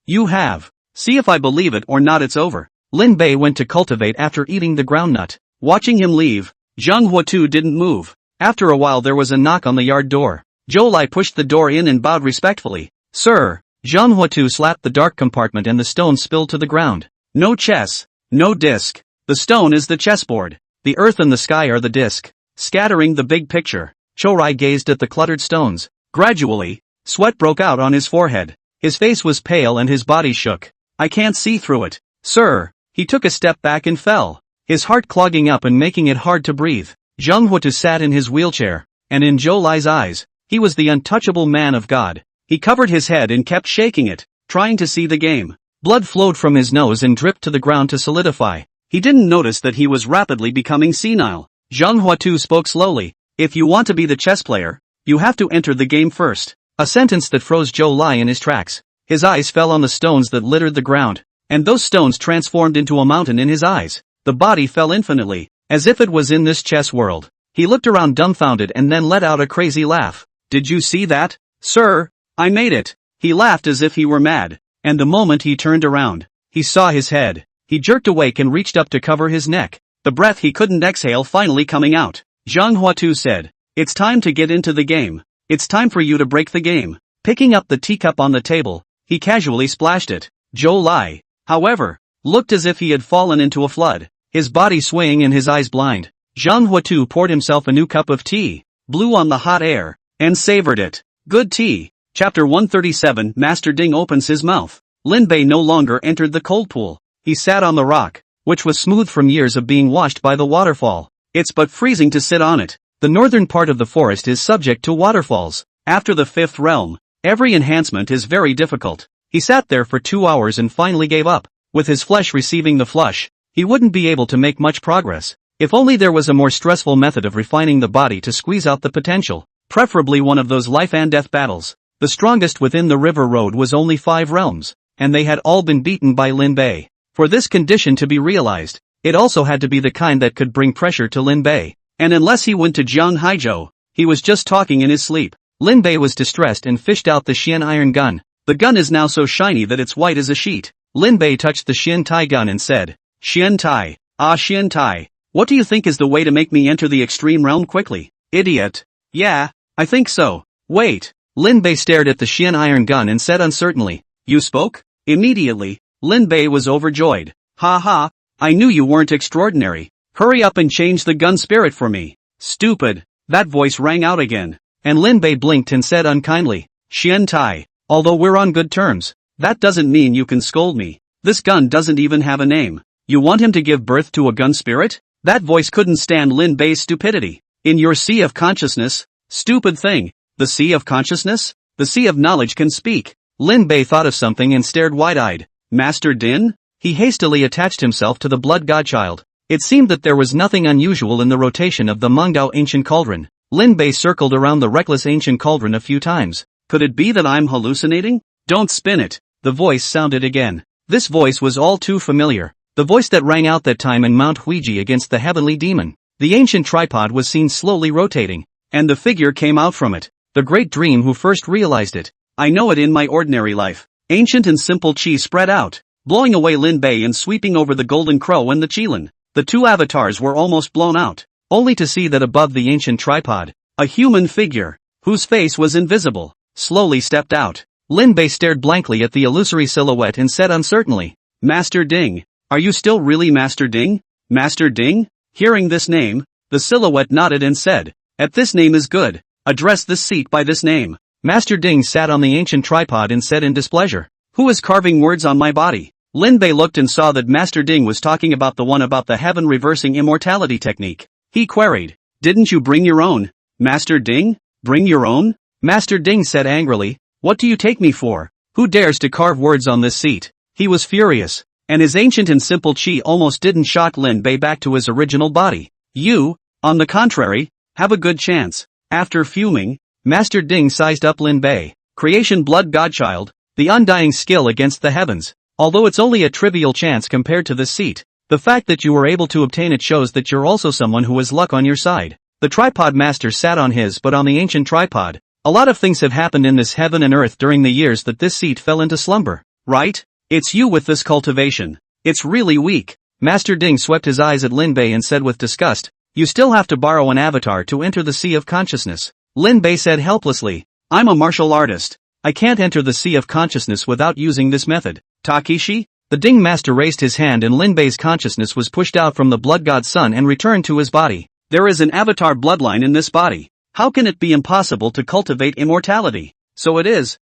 you have. See if I believe it or not, it's over. Lin Bei went to cultivate after eating the groundnut. Watching him leave, Zhang Huatu didn't move. After a while there was a knock on the yard door. Zhou Lai pushed the door in and bowed respectfully. Sir. Zhang Huatu slapped the dark compartment and the stone spilled to the ground. No chess. No disc. The stone is the chessboard. The earth and the sky are the disc. Scattering the big picture. Zhou Lai gazed at the cluttered stones. Gradually, sweat broke out on his forehead. His face was pale and his body shook. I can't see through it. Sir. He took a step back and fell, his heart clogging up and making it hard to breathe. Zhang Huatu sat in his wheelchair, and in Zhou Lai's eyes, he was the untouchable man of God. He covered his head and kept shaking it, trying to see the game. Blood flowed from his nose and dripped to the ground to solidify. He didn't notice that he was rapidly becoming senile. Zhang Huatu spoke slowly. If you want to be the chess player, you have to enter the game first. A sentence that froze Zhou Lai in his tracks. His eyes fell on the stones that littered the ground, and those stones transformed into a mountain in his eyes. The body fell infinitely, as if it was in this chess world. He looked around dumbfounded and then let out a crazy laugh. Did you see that? Sir, I made it. He laughed as if he were mad, and the moment he turned around, he saw his head. He jerked awake and reached up to cover his neck, the breath he couldn't exhale finally coming out. Zhang Huatu said, it's time to get into the game. It's time for you to break the game. Picking up the teacup on the table, he casually splashed it. Zhou Lai, however, looked as if he had fallen into a flood, his body swaying and his eyes blind. Zhang Huatu poured himself a new cup of tea, blew on the hot air, and savored it. Good tea. Chapter 137. Master Ding opens his mouth. Lin Bei no longer entered the cold pool. He sat on the rock, which was smooth from years of being washed by the waterfall. It's but freezing to sit on it. The northern part of the forest is subject to waterfalls. After the fifth realm, every enhancement is very difficult. He sat there for 2 hours and finally gave up. With his flesh receiving the flush, he wouldn't be able to make much progress. If only there was a more stressful method of refining the body to squeeze out the potential, preferably one of those life and death battles. The strongest within the river road was only 5 realms, and they had all been beaten by Lin Bei. For this condition to be realized, it also had to be the kind that could bring pressure to Lin Bei. And unless he went to Jiang Haizhou, he was just talking in his sleep. Lin Bei was distressed and fished out the Xian iron gun. The gun is now so shiny that it's white as a sheet. Lin Bei touched the Xian Tai gun and said, Xian Tai, Xian Tai, what do you think is the way to make me enter the extreme realm quickly? Idiot. Yeah, I think so. Wait. Lin Bei stared at the Xian iron gun and said uncertainly, you spoke? Immediately, Lin Bei was overjoyed. Ha ha, I knew you weren't extraordinary. Hurry up and change the gun spirit for me. Stupid. That voice rang out again, and Lin Bei blinked and said unkindly, Xian Tai, although we're on good terms, that doesn't mean you can scold me. This gun doesn't even have a name. You want him to give birth to a gun spirit? That voice couldn't stand Lin Bei's stupidity. In your sea of consciousness? Stupid thing. The sea of consciousness? The sea of knowledge can speak. Lin Bei thought of something and stared wide-eyed. Master Din? He hastily attached himself to the blood godchild. It seemed that there was nothing unusual in the rotation of the Mengdao ancient cauldron. Lin Bei circled around the reckless ancient cauldron a few times. Could it be that I'm hallucinating? Don't spin it. The voice sounded again. This voice was all too familiar. The voice that rang out that time in Mount Huiji against the heavenly demon. The ancient tripod was seen slowly rotating, and the figure came out from it. The great dream who first realized it. I know it in my ordinary life. Ancient and simple chi spread out, blowing away Lin Bei and sweeping over the golden crow and the Qilin. The two avatars were almost blown out, only to see that above the ancient tripod, a human figure, whose face was invisible, slowly stepped out. Lin Bei stared blankly at the illusory silhouette and said uncertainly, "Master Ding, are you still really Master Ding? Master Ding?" Hearing this name, the silhouette nodded and said, "At this name is good. Address this seat by this name." Master Ding sat on the ancient tripod and said in displeasure, "Who is carving words on my body?" Lin Bei looked and saw that Master Ding was talking about the one about the heaven reversing immortality technique. He queried, "Didn't you bring your own? Master Ding? Bring your own?" Master Ding said angrily, "What do you take me for? Who dares to carve words on this seat?" He was furious, and his ancient and simple chi almost didn't shock Lin Bei back to his original body. "You, on the contrary, have a good chance." After fuming, Master Ding sized up Lin Bei, creation blood godchild, the undying skill against the heavens. Although it's only a trivial chance compared to this seat, the fact that you were able to obtain it shows that you're also someone who has luck on your side. The tripod master sat on his but on the ancient tripod. A lot of things have happened in this heaven and earth during the years that this seat fell into slumber, right? It's you with this cultivation. It's really weak. Master Ding swept his eyes at Lin Bei and said with disgust, "You still have to borrow an avatar to enter the sea of consciousness." Lin Bei said helplessly, "I'm a martial artist. I can't enter the sea of consciousness without using this method." "Takishi?" The Ding master raised his hand and Lin Bei's consciousness was pushed out from the blood god sun and returned to his body. "There is an avatar bloodline in this body. How can it be impossible to cultivate immortality?" So it is.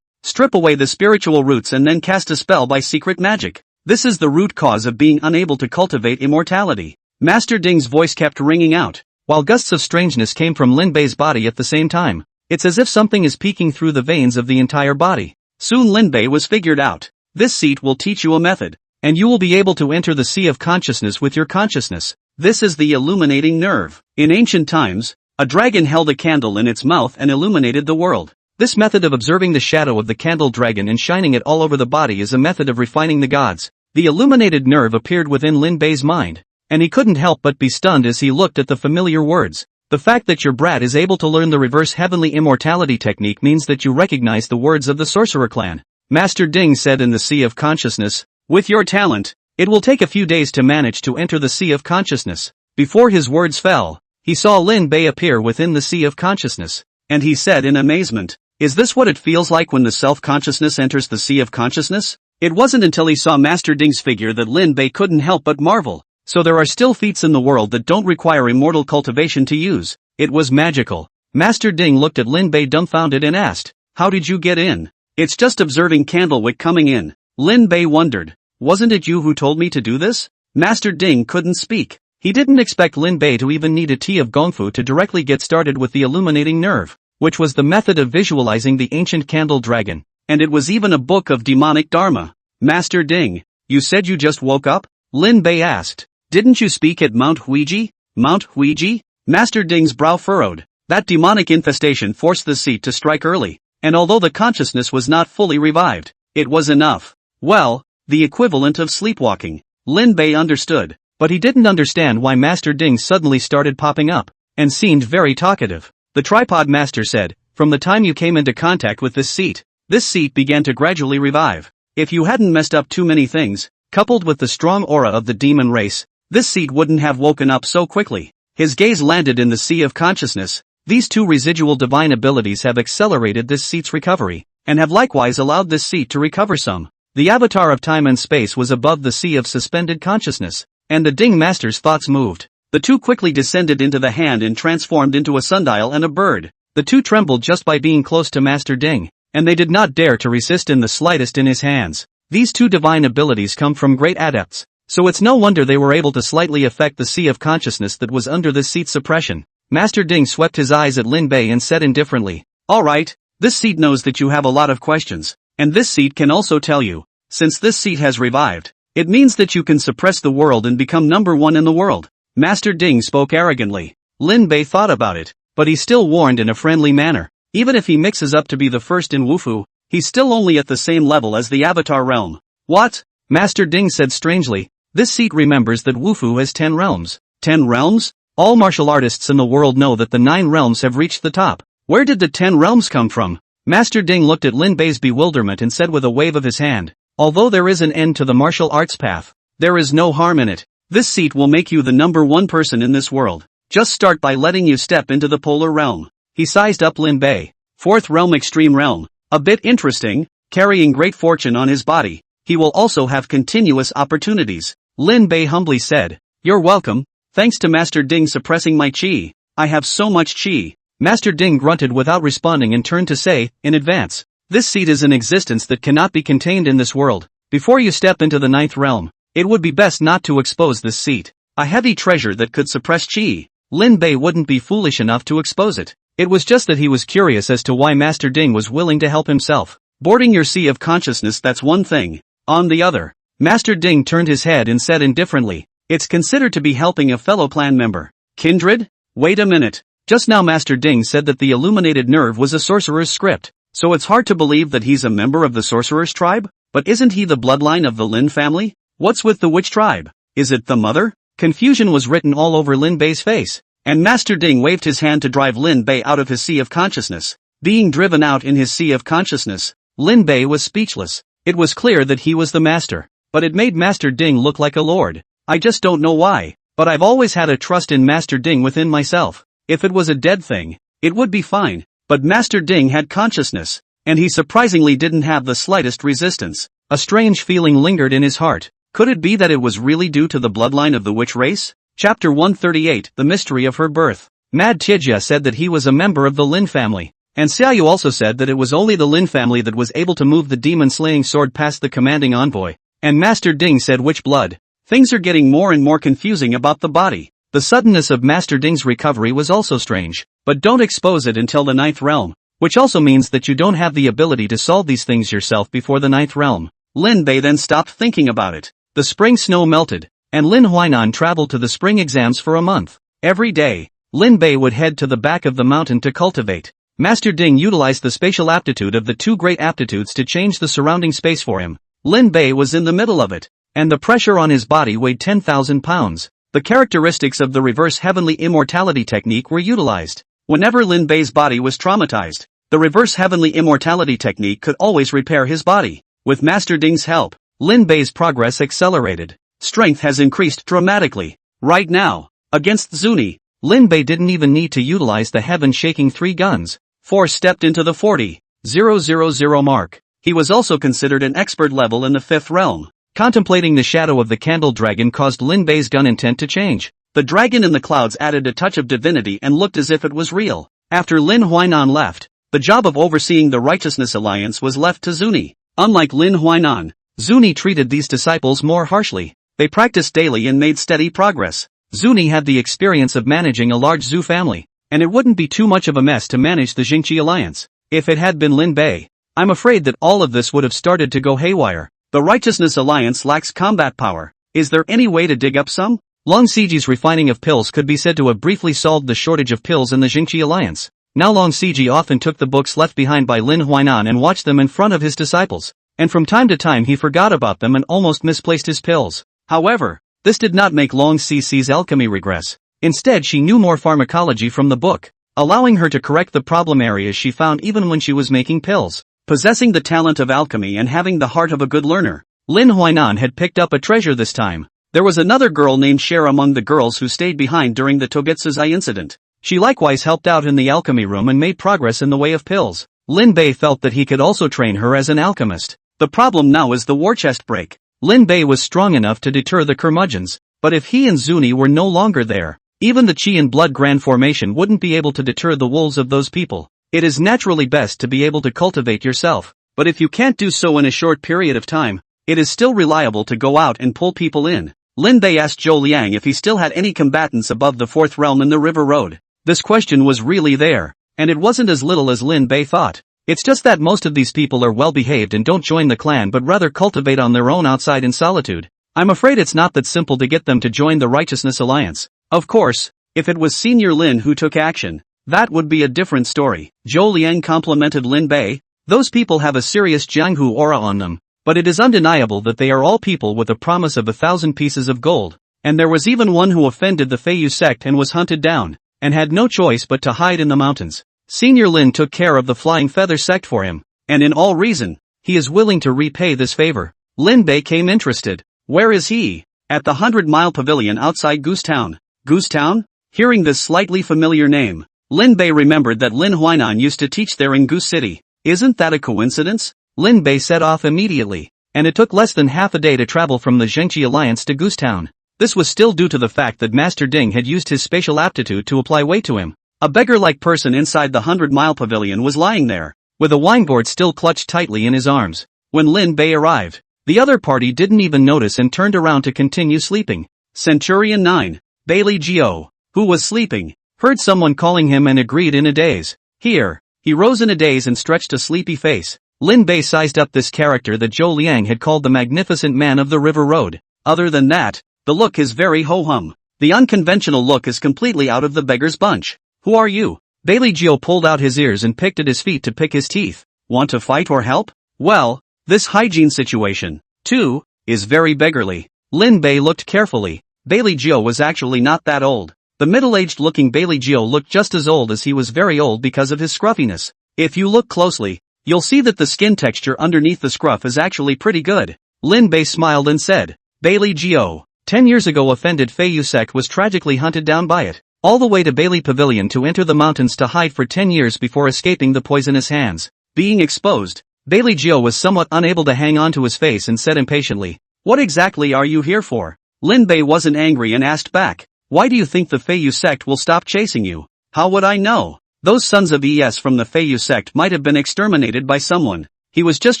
Strip away the spiritual roots and then cast a spell by secret magic. This is the root cause of being unable to cultivate immortality. Master Ding's voice kept ringing out, while gusts of strangeness came from Lin Bei's body at the same time. It's as if something is peeking through the veins of the entire body. Soon Lin Bei was figured out. This seat will teach you a method, and you will be able to enter the sea of consciousness with your consciousness. This is the illuminating nerve. In ancient times, a dragon held a candle in its mouth and illuminated the world. This method of observing the shadow of the candle dragon and shining it all over the body is a method of refining the gods. The illuminated nerve appeared within Lin Bei's mind, and he couldn't help but be stunned as he looked at the familiar words. The fact that your brat is able to learn the reverse heavenly immortality technique means that you recognize the words of the sorcerer clan. Master Ding said in the sea of consciousness, "With your talent, it will take a few days to manage to enter the sea of consciousness." Before his words fell, he saw Lin Bei appear within the sea of consciousness, and he said in amazement, "Is this what it feels like when the self-consciousness enters the sea of consciousness?" It wasn't until he saw Master Ding's figure that Lin Bei couldn't help but marvel. So there are still feats in the world that don't require immortal cultivation to use. It was magical. Master Ding looked at Lin Bei dumbfounded and asked, "How did you get in?" "It's just observing Candlewick coming in." Lin Bei wondered, "Wasn't it you who told me to do this?" Master Ding couldn't speak. He didn't expect Lin Bei to even need a tea of gongfu to directly get started with the illuminating nerve, which was the method of visualizing the ancient candle dragon, and it was even a book of demonic dharma. "Master Ding, you said you just woke up?" Lin Bei asked. "Didn't you speak at Mount Huiji?" "Mount Huiji?" Master Ding's brow furrowed. That demonic infestation forced the seat to strike early, and although the consciousness was not fully revived, it was enough. Well, the equivalent of sleepwalking. Lin Bei understood, but he didn't understand why Master Ding suddenly started popping up, and seemed very talkative. The tripod master said, "From the time you came into contact with this seat began to gradually revive. If you hadn't messed up too many things, coupled with the strong aura of the demon race, this seat wouldn't have woken up so quickly." His gaze landed in the sea of consciousness. These two residual divine abilities have accelerated this seat's recovery, and have likewise allowed this seat to recover some. The avatar of time and space was above the sea of suspended consciousness, and the Ding master's thoughts moved. The two quickly descended into the hand and transformed into a sundial and a bird. The two trembled just by being close to Master Ding, and they did not dare to resist in the slightest in his hands. These two divine abilities come from great adepts, so it's no wonder they were able to slightly affect the sea of consciousness that was under this seat's suppression. Master Ding swept his eyes at Lin Bei and said indifferently, "All right, this seat knows that you have a lot of questions, and this seat can also tell you, since this seat has revived, it means that you can suppress the world and become number one in the world." Master Ding spoke arrogantly. Lin Bei thought about it, but he still warned in a friendly manner. Even if he mixes up to be the first in Wufu, he's still only at the same level as the Avatar realm. "What? Master Ding said strangely. This seat remembers that Wufu has 10 realms. 10 realms? All martial artists in the world know that the 9 realms have reached the top. Where did the 10 realms come from? Master Ding looked at Lin Bei's bewilderment and said with a wave of his hand, although there is an end to the martial arts path, there is no harm in it. This seat will make you the number 1 person in this world. Just start by letting you step into the polar realm. He sized up Lin Bei. 4th realm, extreme realm. A bit interesting, carrying great fortune on his body. He will also have continuous opportunities. Lin Bei humbly said, you're welcome. Thanks to Master Ding suppressing my chi. I have so much chi. Master Ding grunted without responding and turned to say, in advance, this seat is an existence that cannot be contained in this world. Before you step into the 9th realm, it would be best not to expose this seat. A heavy treasure that could suppress chi. Lin Bei wouldn't be foolish enough to expose it. It was just that he was curious as to why Master Ding was willing to help himself. Boarding your sea of consciousness, that's one thing. On the other, Master Ding turned his head and said indifferently, it's considered to be helping a fellow clan member. Kindred? Wait a minute. Just now Master Ding said that the illuminated nerve was a sorcerer's script, so it's hard to believe that he's a member of the sorcerer's tribe? But isn't he the bloodline of the Lin family? What's with the witch tribe? Is it the mother? Confusion was written all over Lin Bei's face, and Master Ding waved his hand to drive Lin Bei out of his sea of consciousness. Being driven out in his sea of consciousness, Lin Bei was speechless. It was clear that he was the master, but it made Master Ding look like a lord. I just don't know why, but I've always had a trust in Master Ding within myself. If it was a dead thing, it would be fine, but Master Ding had consciousness, and he surprisingly didn't have the slightest resistance. A strange feeling lingered in his heart. Could it be that it was really due to the bloodline of the witch race? Chapter 138, The Mystery of Her Birth. Mad Tijia said that he was a member of the Lin family, and Xiaoyu also said that it was only the Lin family that was able to move the demon-slaying sword past the commanding envoy, and Master Ding said witch blood. Things are getting more and more confusing about the body. The suddenness of Master Ding's recovery was also strange, but don't expose it until the 9th realm, which also means that you don't have the ability to solve these things yourself before the 9th realm. Lin Bei then stopped thinking about it. The spring snow melted, and Lin Huainan traveled to the spring exams for a month. Every day, Lin Bei would head to the back of the mountain to cultivate. Master Ding utilized the spatial aptitude of the 2 great aptitudes to change the surrounding space for him. Lin Bei was in the middle of it, and the pressure on his body weighed 10,000 pounds. The characteristics of the reverse heavenly immortality technique were utilized. Whenever Lin Bei's body was traumatized, the reverse heavenly immortality technique could always repair his body. With Master Ding's help, Lin Bei's progress accelerated. Strength has increased dramatically. Right now, against Zuni, Lin Bei didn't even need to utilize the heaven-shaking 3 guns. 4 stepped into the 40,000 mark. He was also considered an expert level in the 5th realm. Contemplating the shadow of the candle dragon caused Lin Bei's gun intent to change. The dragon in the clouds added a touch of divinity and looked as if it was real. After Lin Huainan left, the job of overseeing the Righteousness Alliance was left to Zuni. Unlike Lin Huainan, Zuni treated these disciples more harshly. They practiced daily and made steady progress. Zuni had the experience of managing a large Zhu family, and it wouldn't be too much of a mess to manage the Jingqi Alliance. If it had been Lin Bei, I'm afraid that all of this would have started to go haywire. The Righteousness Alliance lacks combat power. Is there any way to dig up some? Long Siji's refining of pills could be said to have briefly solved the shortage of pills in the Jingqi Alliance. Now Long Siji often took the books left behind by Lin Huainan and watched them in front of his disciples, and from time to time he forgot about them and almost misplaced his pills. However, this did not make Long Siji's alchemy regress. Instead, she knew more pharmacology from the book, allowing her to correct the problem areas she found even when she was making pills. Possessing the talent of alchemy and having the heart of a good learner, Lin Huainan had picked up a treasure this time. There was another girl named Cher among the girls who stayed behind during the Togetsu's incident. She likewise helped out in the alchemy room and made progress in the way of pills. Lin Bei felt that he could also train her as an alchemist. The problem now is the war chest break. Lin Bei was strong enough to deter the curmudgeons, but if he and Zuni were no longer there, even the Qi and Blood Grand Formation wouldn't be able to deter the wolves of those people. It is naturally best to be able to cultivate yourself, but if you can't do so in a short period of time, it is still reliable to go out and pull people in. Lin Bei asked Zhou Liang if he still had any combatants above the 4th realm in the River Road. This question was really there, and it wasn't as little as Lin Bei thought. It's just that most of these people are well behaved and don't join the clan but rather cultivate on their own outside in solitude. I'm afraid it's not that simple to get them to join the Righteousness Alliance. Of course, if it was Senior Lin who took action, that would be a different story. Zhou Liang complimented Lin Bei. Those people have a serious Jianghu aura on them. but it is undeniable that they are all people with a promise of 1,000 pieces of gold. And there was even one who offended the Feiyu sect and was hunted down, and had no choice but to hide in the mountains. Senior Lin took care of the Flying Feather sect for him, and in all reason, he is willing to repay this favor. Lin Bei came interested. Where is he? At the 100-mile pavilion outside Goose Town. Goose Town? Hearing this slightly familiar name, Lin Bei remembered that Lin Huainan used to teach there in Goose City. Isn't that a coincidence? Lin Bei set off immediately, and it took less than half a day to travel from the Zhengqi Alliance to Goose Town. This was still due to the fact that Master Ding had used his spatial aptitude to apply weight to him. A beggar-like person inside the 100-mile pavilion was lying there, with a wine gourd still clutched tightly in his arms. When Lin Bei arrived, the other party didn't even notice and turned around to continue sleeping. Centurion 9, Bailey Gio, who was sleeping, heard someone calling him and agreed in a daze. Here, he rose in a daze and stretched a sleepy face. Lin Bei sized up this character that Zhou Liang had called the magnificent man of the river road. Other than that, the look is very ho-hum. The unconventional look is completely out of the beggar's bunch. Who are you? Bailey Gio pulled out his ears and picked at his feet to pick his teeth. Want to fight or help? Well, this hygiene situation, too, is very beggarly. Lin Bei looked carefully. Bailey Gio was actually not that old. The middle-aged looking Bailey Gio looked just as old as he was very old because of his scruffiness. If you look closely, you'll see that the skin texture underneath the scruff is actually pretty good. Lin Bei smiled and said, Bailey Gio, 10 years ago offended Feiyu sect was tragically hunted down by it. All the way to Bailey Pavilion to enter the mountains to hide for 10 years before escaping the poisonous hands. Being exposed, Bailey Gio was somewhat unable to hang on to his face and said impatiently, What exactly are you here for? Lin Bei wasn't angry and asked back, Why do you think the Feiyu sect will stop chasing you? How would I know? Those sons of ES from the Feiyu sect might have been exterminated by someone. He was just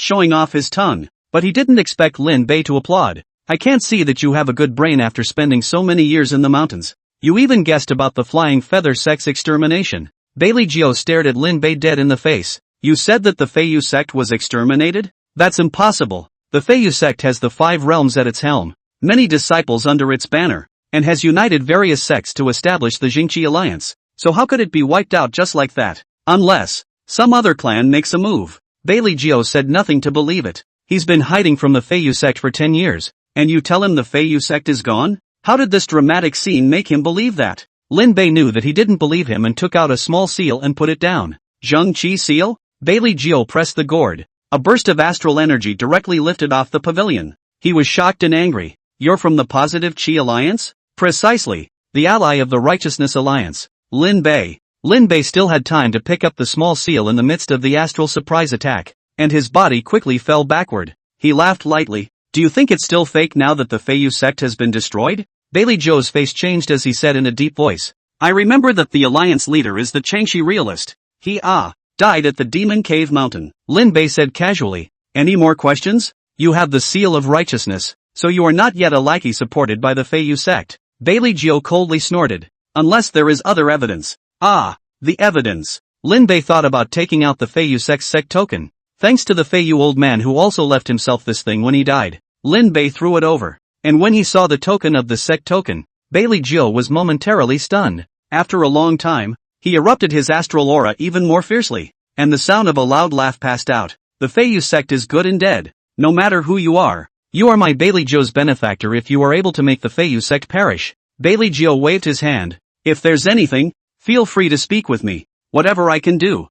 showing off his tongue, but he didn't expect Lin Bei to applaud. I can't see that you have a good brain after spending so many years in the mountains. You even guessed about the Flying Feather sect's extermination. Bailey Gio stared at Lin Bei dead in the face. You said that the Feiyu sect was exterminated? That's impossible. The Feiyu sect has the 5 realms at its helm, many disciples under its banner, and has united various sects to establish the Zhengqi Alliance. So how could it be wiped out just like that? Unless some other clan makes a move. Bailey Gio said nothing to believe it. He's been hiding from the Feiyu sect for 10 years, and you tell him the Feiyu sect is gone? How did this dramatic scene make him believe that? Lin Bei knew that he didn't believe him and took out a small seal and put it down. Zheng Qi seal? Bailey Gio pressed the gourd. A burst of astral energy directly lifted off the pavilion. He was shocked and angry. You're from the Positive Qi Alliance? Precisely. The ally of the Righteousness Alliance. Lin Bei. Lin Bei still had time to pick up the small seal in the midst of the astral surprise attack, and his body quickly fell backward. He laughed lightly. Do you think it's still fake now that the Feiyu sect has been destroyed? Bailey Gio's face changed as he said in a deep voice. I remember that the alliance leader is the Changxi realist. He died at the Demon Cave Mountain. Lin Bei said casually. Any more questions? You have the seal of righteousness, so you are not yet a lackey supported by the Feiyu sect. Bailey Gio coldly snorted. Unless there is other evidence. The evidence. Lin Bei thought about taking out the Feiyu sect's sect token. Thanks to the Feiyu old man who also left himself this thing when he died. Lin Bei threw it over. And when he saw the token of the sect token, Bailey Gio was momentarily stunned. After a long time, he erupted his astral aura even more fiercely, and the sound of a loud laugh passed out. The Feiyu sect is good and dead. No matter who you are my Bailey Gio's benefactor if you are able to make the Feiyu sect perish. Bailey Gio waved his hand. If there's anything, feel free to speak with me. Whatever I can do,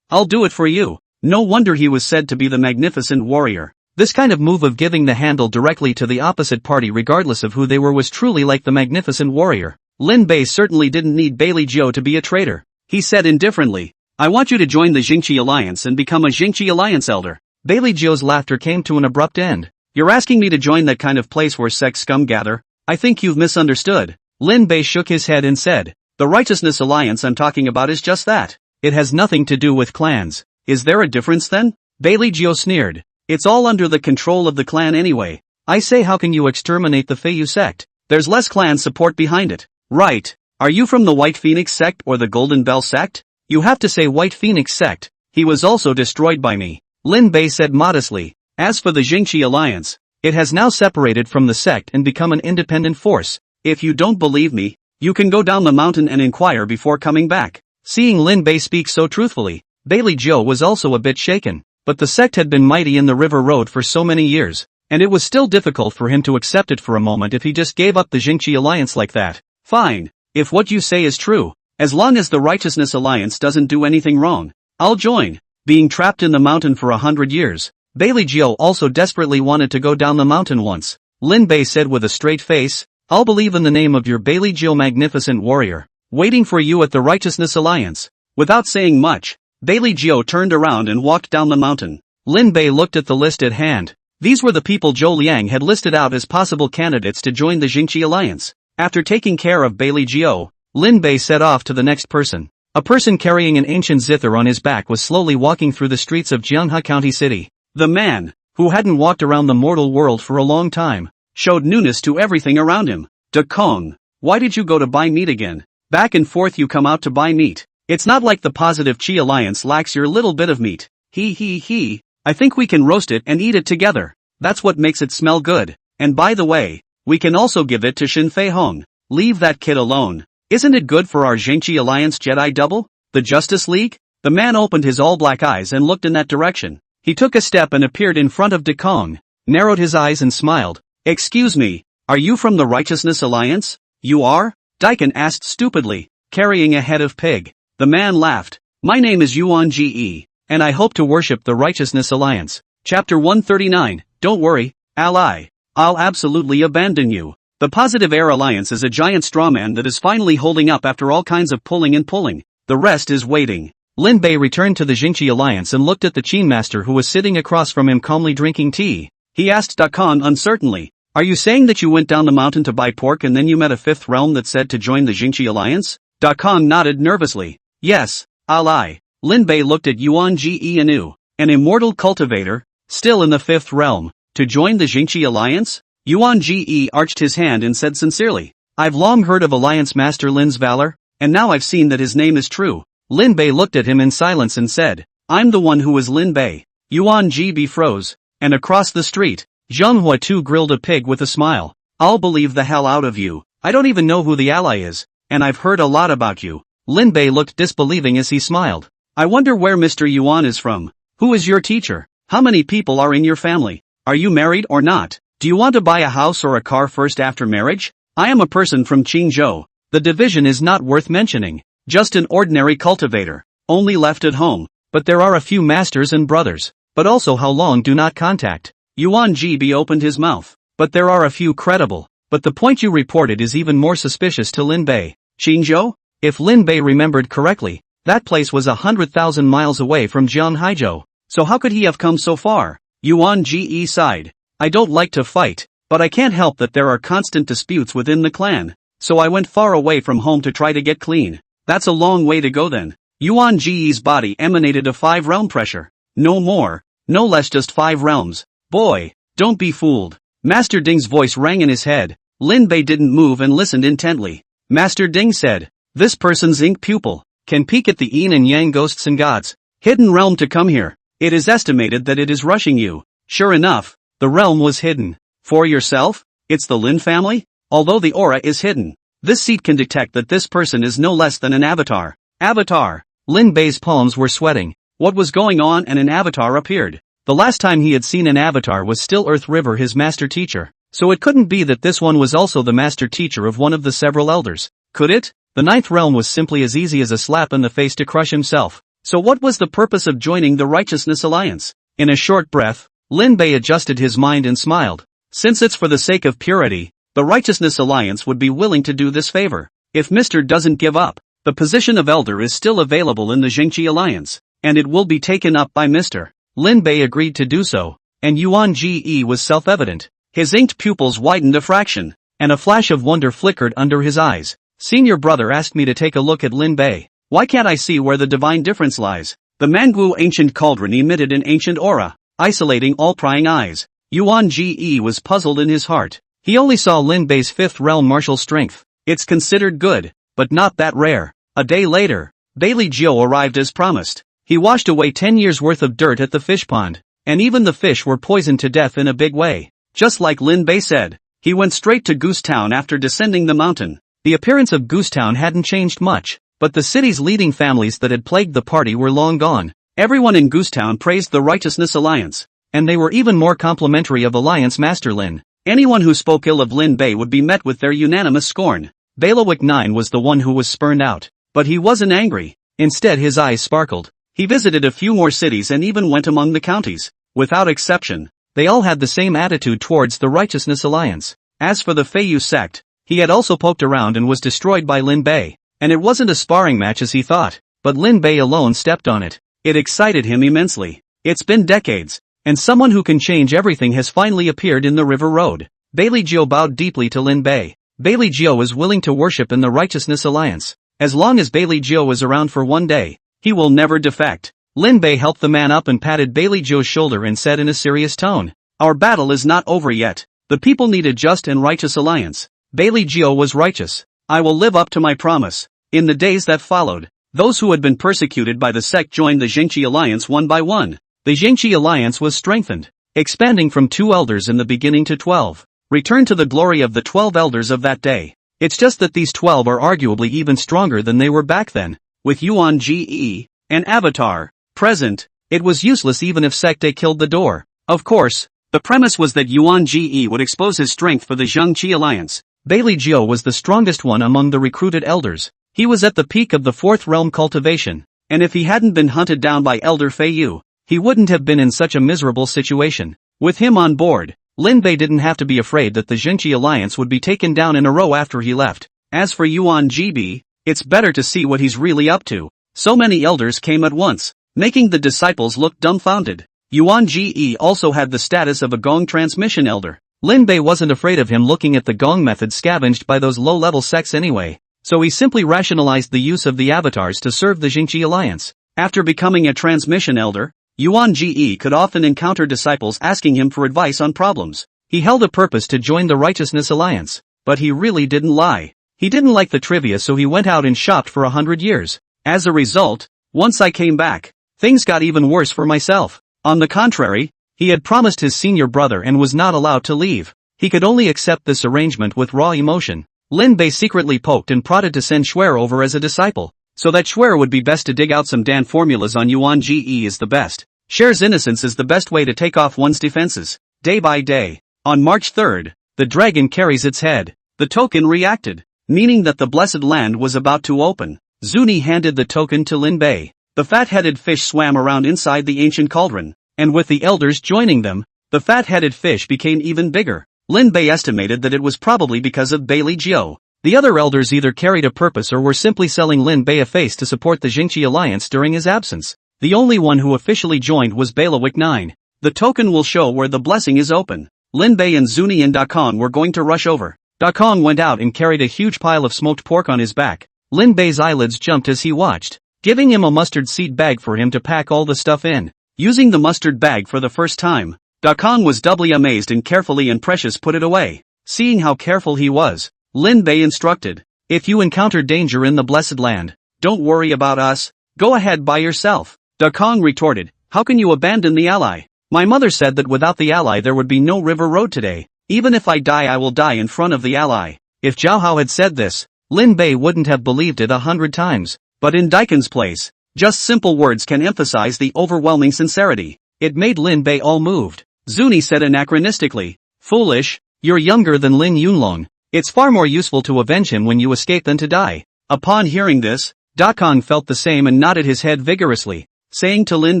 I'll do it for you. No wonder he was said to be the magnificent warrior. This kind of move of giving the handle directly to the opposite party regardless of who they were was truly like the magnificent warrior. Lin Bei certainly didn't need Bailey Gio to be a traitor. He said indifferently, I want you to join the Zhengqi Alliance and become a Zhengqi Alliance elder. Bailey Gio's laughter came to an abrupt end. You're asking me to join that kind of place where sect scum gather? I think you've misunderstood. Lin Bei shook his head and said, the Righteousness Alliance I'm talking about is just that. It has nothing to do with clans. Is there a difference then? Bailey Gio sneered. It's all under the control of the clan anyway. I say how can you exterminate the Feiyu sect? There's less clan support behind it. Right. Are you from the White Phoenix sect or the Golden Bell sect? You have to say White Phoenix sect. He was also destroyed by me. Lin Bei said modestly. As for the Zhengqi Alliance, it has now separated from the sect and become an independent force. If you don't believe me, you can go down the mountain and inquire before coming back. Seeing Lin Bei speak so truthfully, Bailey Gio was also a bit shaken. but the sect had been mighty in the river road for so many years, and it was still difficult for him to accept it for a moment if he just gave up the Jingqi alliance like that. Fine, if what you say is true, as long as the Righteousness Alliance doesn't do anything wrong, I'll join. Being trapped in the mountain for 100 years, Bailey Jiao also desperately wanted to go down the mountain once. Lin Bei said with a straight face, I'll believe in the name of your Bailey Jiao magnificent warrior, waiting for you at the Righteousness Alliance. Without saying much, Bailey Jiao turned around and walked down the mountain. Lin Bei looked at the list at hand. These were the people Zhou Liang had listed out as possible candidates to join the Jingqi alliance. After taking care of Bailey Jiao, Lin Bei set off to the next person. A person carrying an ancient zither on his back was slowly walking through the streets of Jianghe County City. The man, who hadn't walked around the mortal world for a long time, showed newness to everything around him. De Kong, why did you go to buy meat again? Back and forth you come out to buy meat. It's not like the Positive Qi Alliance lacks your little bit of meat. I think we can roast it and eat it together. That's what makes it smell good. And by the way, we can also give it to Shin Fei Hong. Leave that kid alone. Isn't it good for our Jingqi Alliance Jedi double? The Justice League? The man opened his all-black eyes and looked in that direction. He took a step and appeared in front of De Kong, narrowed his eyes and smiled. Excuse me, are you from the Righteousness Alliance? You are? Daikon asked stupidly, carrying a head of pig. The man laughed. My name is Yuan Ge, and I hope to worship the Righteousness Alliance. Chapter 139, Don't worry, ally. I'll absolutely abandon you. The Positive Air Alliance is a giant strawman that is finally holding up after all kinds of pulling and pulling. The rest is waiting. Lin Bei returned to the Jingqi Alliance and looked at the Qin master who was sitting across from him calmly drinking tea. He asked Da Kong uncertainly, Are you saying that you went down the mountain to buy pork and then you met a fifth realm that said to join the Jingqi Alliance? Da Kong nodded nervously. Yes, ally. Lin Bei looked at Yuan Ge anew. An immortal cultivator, still in the fifth realm, to join the Jingqi Alliance? Yuan Ge arched his hand and said sincerely, I've long heard of Alliance Master Lin's valor, and now I've seen that his name is true. Lin Bei looked at him in silence and said, I'm the one who is Lin Bei. Yuan Ge froze, and across the street, Zheng Hua too grilled a pig with a smile. I'll believe the hell out of you. I don't even know who the ally is, and I've heard a lot about you. Lin Bei looked disbelieving as he smiled. I wonder where Mr. Yuan is from. Who is your teacher? How many people are in your family? Are you married or not? Do you want to buy a house or a car first after marriage? I am a person from Qingzhou. The division is not worth mentioning. Just an ordinary cultivator, only left at home. But there are a few masters and brothers. But also how long do not contact. Yuan Ge opened his mouth. But there are a few credible. But the point you reported is even more suspicious to Lin Bei. Qingzhou? If Lin Bei remembered correctly, that place was 100,000 miles away from Jianghaizhou. So how could he have come so far? Yuan Ge sighed. I don't like to fight, but I can't help that there are constant disputes within the clan. So I went far away from home to try to get clean. That's a long way to go then. Yuan Ge's body emanated a 5-realm pressure. No more, no less, just 5 realms. Boy, don't be fooled. Master Ding's voice rang in his head. Lin Bei didn't move and listened intently. Master Ding said, this person's ink pupil can peek at the yin and yang ghosts and gods. Hidden realm to come here. It is estimated that it is rushing you. Sure enough, the realm was hidden. For yourself? It's the Lin family? Although the aura is hidden, this seat can detect that this person is no less than an avatar. Avatar. Lin Bei's palms were sweating. What was going on? And an avatar appeared. The last time he had seen an avatar was still Earth River, his master teacher. So it couldn't be that this one was also the master teacher of one of the several elders. Could it? The 9th realm was simply as easy as a slap in the face to crush himself. So what was the purpose of joining the Righteousness Alliance? In a short breath, Lin Bei adjusted his mind and smiled. Since it's for the sake of purity, the Righteousness Alliance would be willing to do this favor. If Mr. doesn't give up, the position of elder is still available in the Jingqi Alliance, and it will be taken up by Mr. Lin Bei agreed to do so, and Yuan Ge was self-evident. His inked pupils widened a fraction, and a flash of wonder flickered under his eyes. Senior brother asked me to take a look at Lin Bei. Why can't I see where the divine difference lies? The Mangu ancient cauldron emitted an ancient aura, isolating all prying eyes. Yuan Ge was puzzled in his heart. He only saw Lin Bei's 5th realm martial strength. It's considered good, but not that rare. A day later, Bailey Jiao arrived as promised. He washed away 10 years worth of dirt at the fish pond, and even the fish were poisoned to death in a big way. Just like Lin Bei said, he went straight to Goose Town after descending the mountain. The appearance of Goose Town hadn't changed much, but the city's leading families that had plagued the party were long gone. Everyone in Goosetown praised the Righteousness Alliance, and they were even more complimentary of Alliance Master Lin. Anyone who spoke ill of Lin Bei would be met with their unanimous scorn. Bailiwick 9 was the one who was spurned out, but he wasn't angry. Instead his eyes sparkled. He visited a few more cities and even went among the counties. Without exception, they all had the same attitude towards the Righteousness Alliance. As for the Feiyu sect, he had also poked around and was destroyed by Lin Bei. And it wasn't a sparring match as he thought, but Lin Bei alone stepped on it. It excited him immensely. It's been decades, and someone who can change everything has finally appeared in the River Road. Bailey Jiu bowed deeply to Lin Bei. Bailey Jiu is willing to worship in the Righteousness Alliance. As long as Bailey Jiu is around for one day, he will never defect. Lin Bei helped the man up and patted Bailey Jiu's shoulder and said in a serious tone, "Our battle is not over yet. The people need a just and righteous alliance." Bailey Jiu was righteous. "I will live up to my promise." In the days that followed, those who had been persecuted by the sect joined the Jingqi Alliance one by one. The Jingqi Alliance was strengthened, expanding from 2 elders in the beginning to 12. Return to the glory of the 12 elders of that day. It's just that these 12 are arguably even stronger than they were back then. With Yuan Ge, an avatar, present, it was useless even if Sekte killed the door. Of course, the premise was that Yuan Ge would expose his strength for the Zhengqi Alliance. Bailey Jiu was the strongest one among the recruited elders. He was at the peak of the 4th realm cultivation, and if he hadn't been hunted down by Elder Feiyu, he wouldn't have been in such a miserable situation. With him on board, Lin Bei didn't have to be afraid that the Jingqi Alliance would be taken down in a row after he left. As for Yuan Gb, it's better to see what he's really up to. So many elders came at once, making the disciples look dumbfounded. Yuan Ge also had the status of a Gong transmission elder. Lin Bei wasn't afraid of him looking at the Gong method scavenged by those low-level sects anyway, so he simply rationalized the use of the avatars to serve the Jingqi Alliance. After becoming a transmission elder, Yuan Ge could often encounter disciples asking him for advice on problems. He held a purpose to join the Righteousness Alliance, but he really didn't lie. He didn't like the trivia, so he went out and shopped for 100 years. As a result, once I came back, things got even worse for myself. On the contrary, he had promised his senior brother and was not allowed to leave. He could only accept this arrangement with raw emotion. Lin Bei secretly poked and prodded to send Shuer over as a disciple, so that Shuer would be best to dig out some Dan formulas on Yuan Ge is the best. Shuer's innocence is the best way to take off one's defenses. Day by day. On March 3rd, the dragon carries its head. The token reacted, meaning that the blessed land was about to open. Zuni handed the token to Lin Bei. The fat-headed fish swam around inside the ancient cauldron, and with the elders joining them, the fat-headed fish became even bigger. Lin Bei estimated that it was probably because of Bailey Jiu. The other elders either carried a purpose or were simply selling Lin Bei a face to support the Jingqi Alliance during his absence. The only one who officially joined was Bailiwick 9. The token will show where the blessing is open. Lin Bei and Zuni and Dakong were going to rush over. Dakong went out and carried a huge pile of smoked pork on his back. Lin Bei's eyelids jumped as he watched, giving him a mustard seed bag for him to pack all the stuff in. Using the mustard bag for the first time, Dakong was doubly amazed and carefully and precious put it away. Seeing how careful he was, Lin Bei instructed, "If you encounter danger in the blessed land, don't worry about us, go ahead by yourself." Dakong retorted, "How can you abandon the ally? My mother said that without the ally there would be no river road today. Even if I die I will die in front of the ally." If Zhao Hao had said this, Lin Bei wouldn't have believed it 100 times. But in Daikon's place, just simple words can emphasize the overwhelming sincerity. It made Lin Bei all moved. Zuni said anachronistically, "Foolish, you're younger than Lin Yunlong. It's far more useful to avenge him when you escape than to die." Upon hearing this, Dakong felt the same and nodded his head vigorously, saying to Lin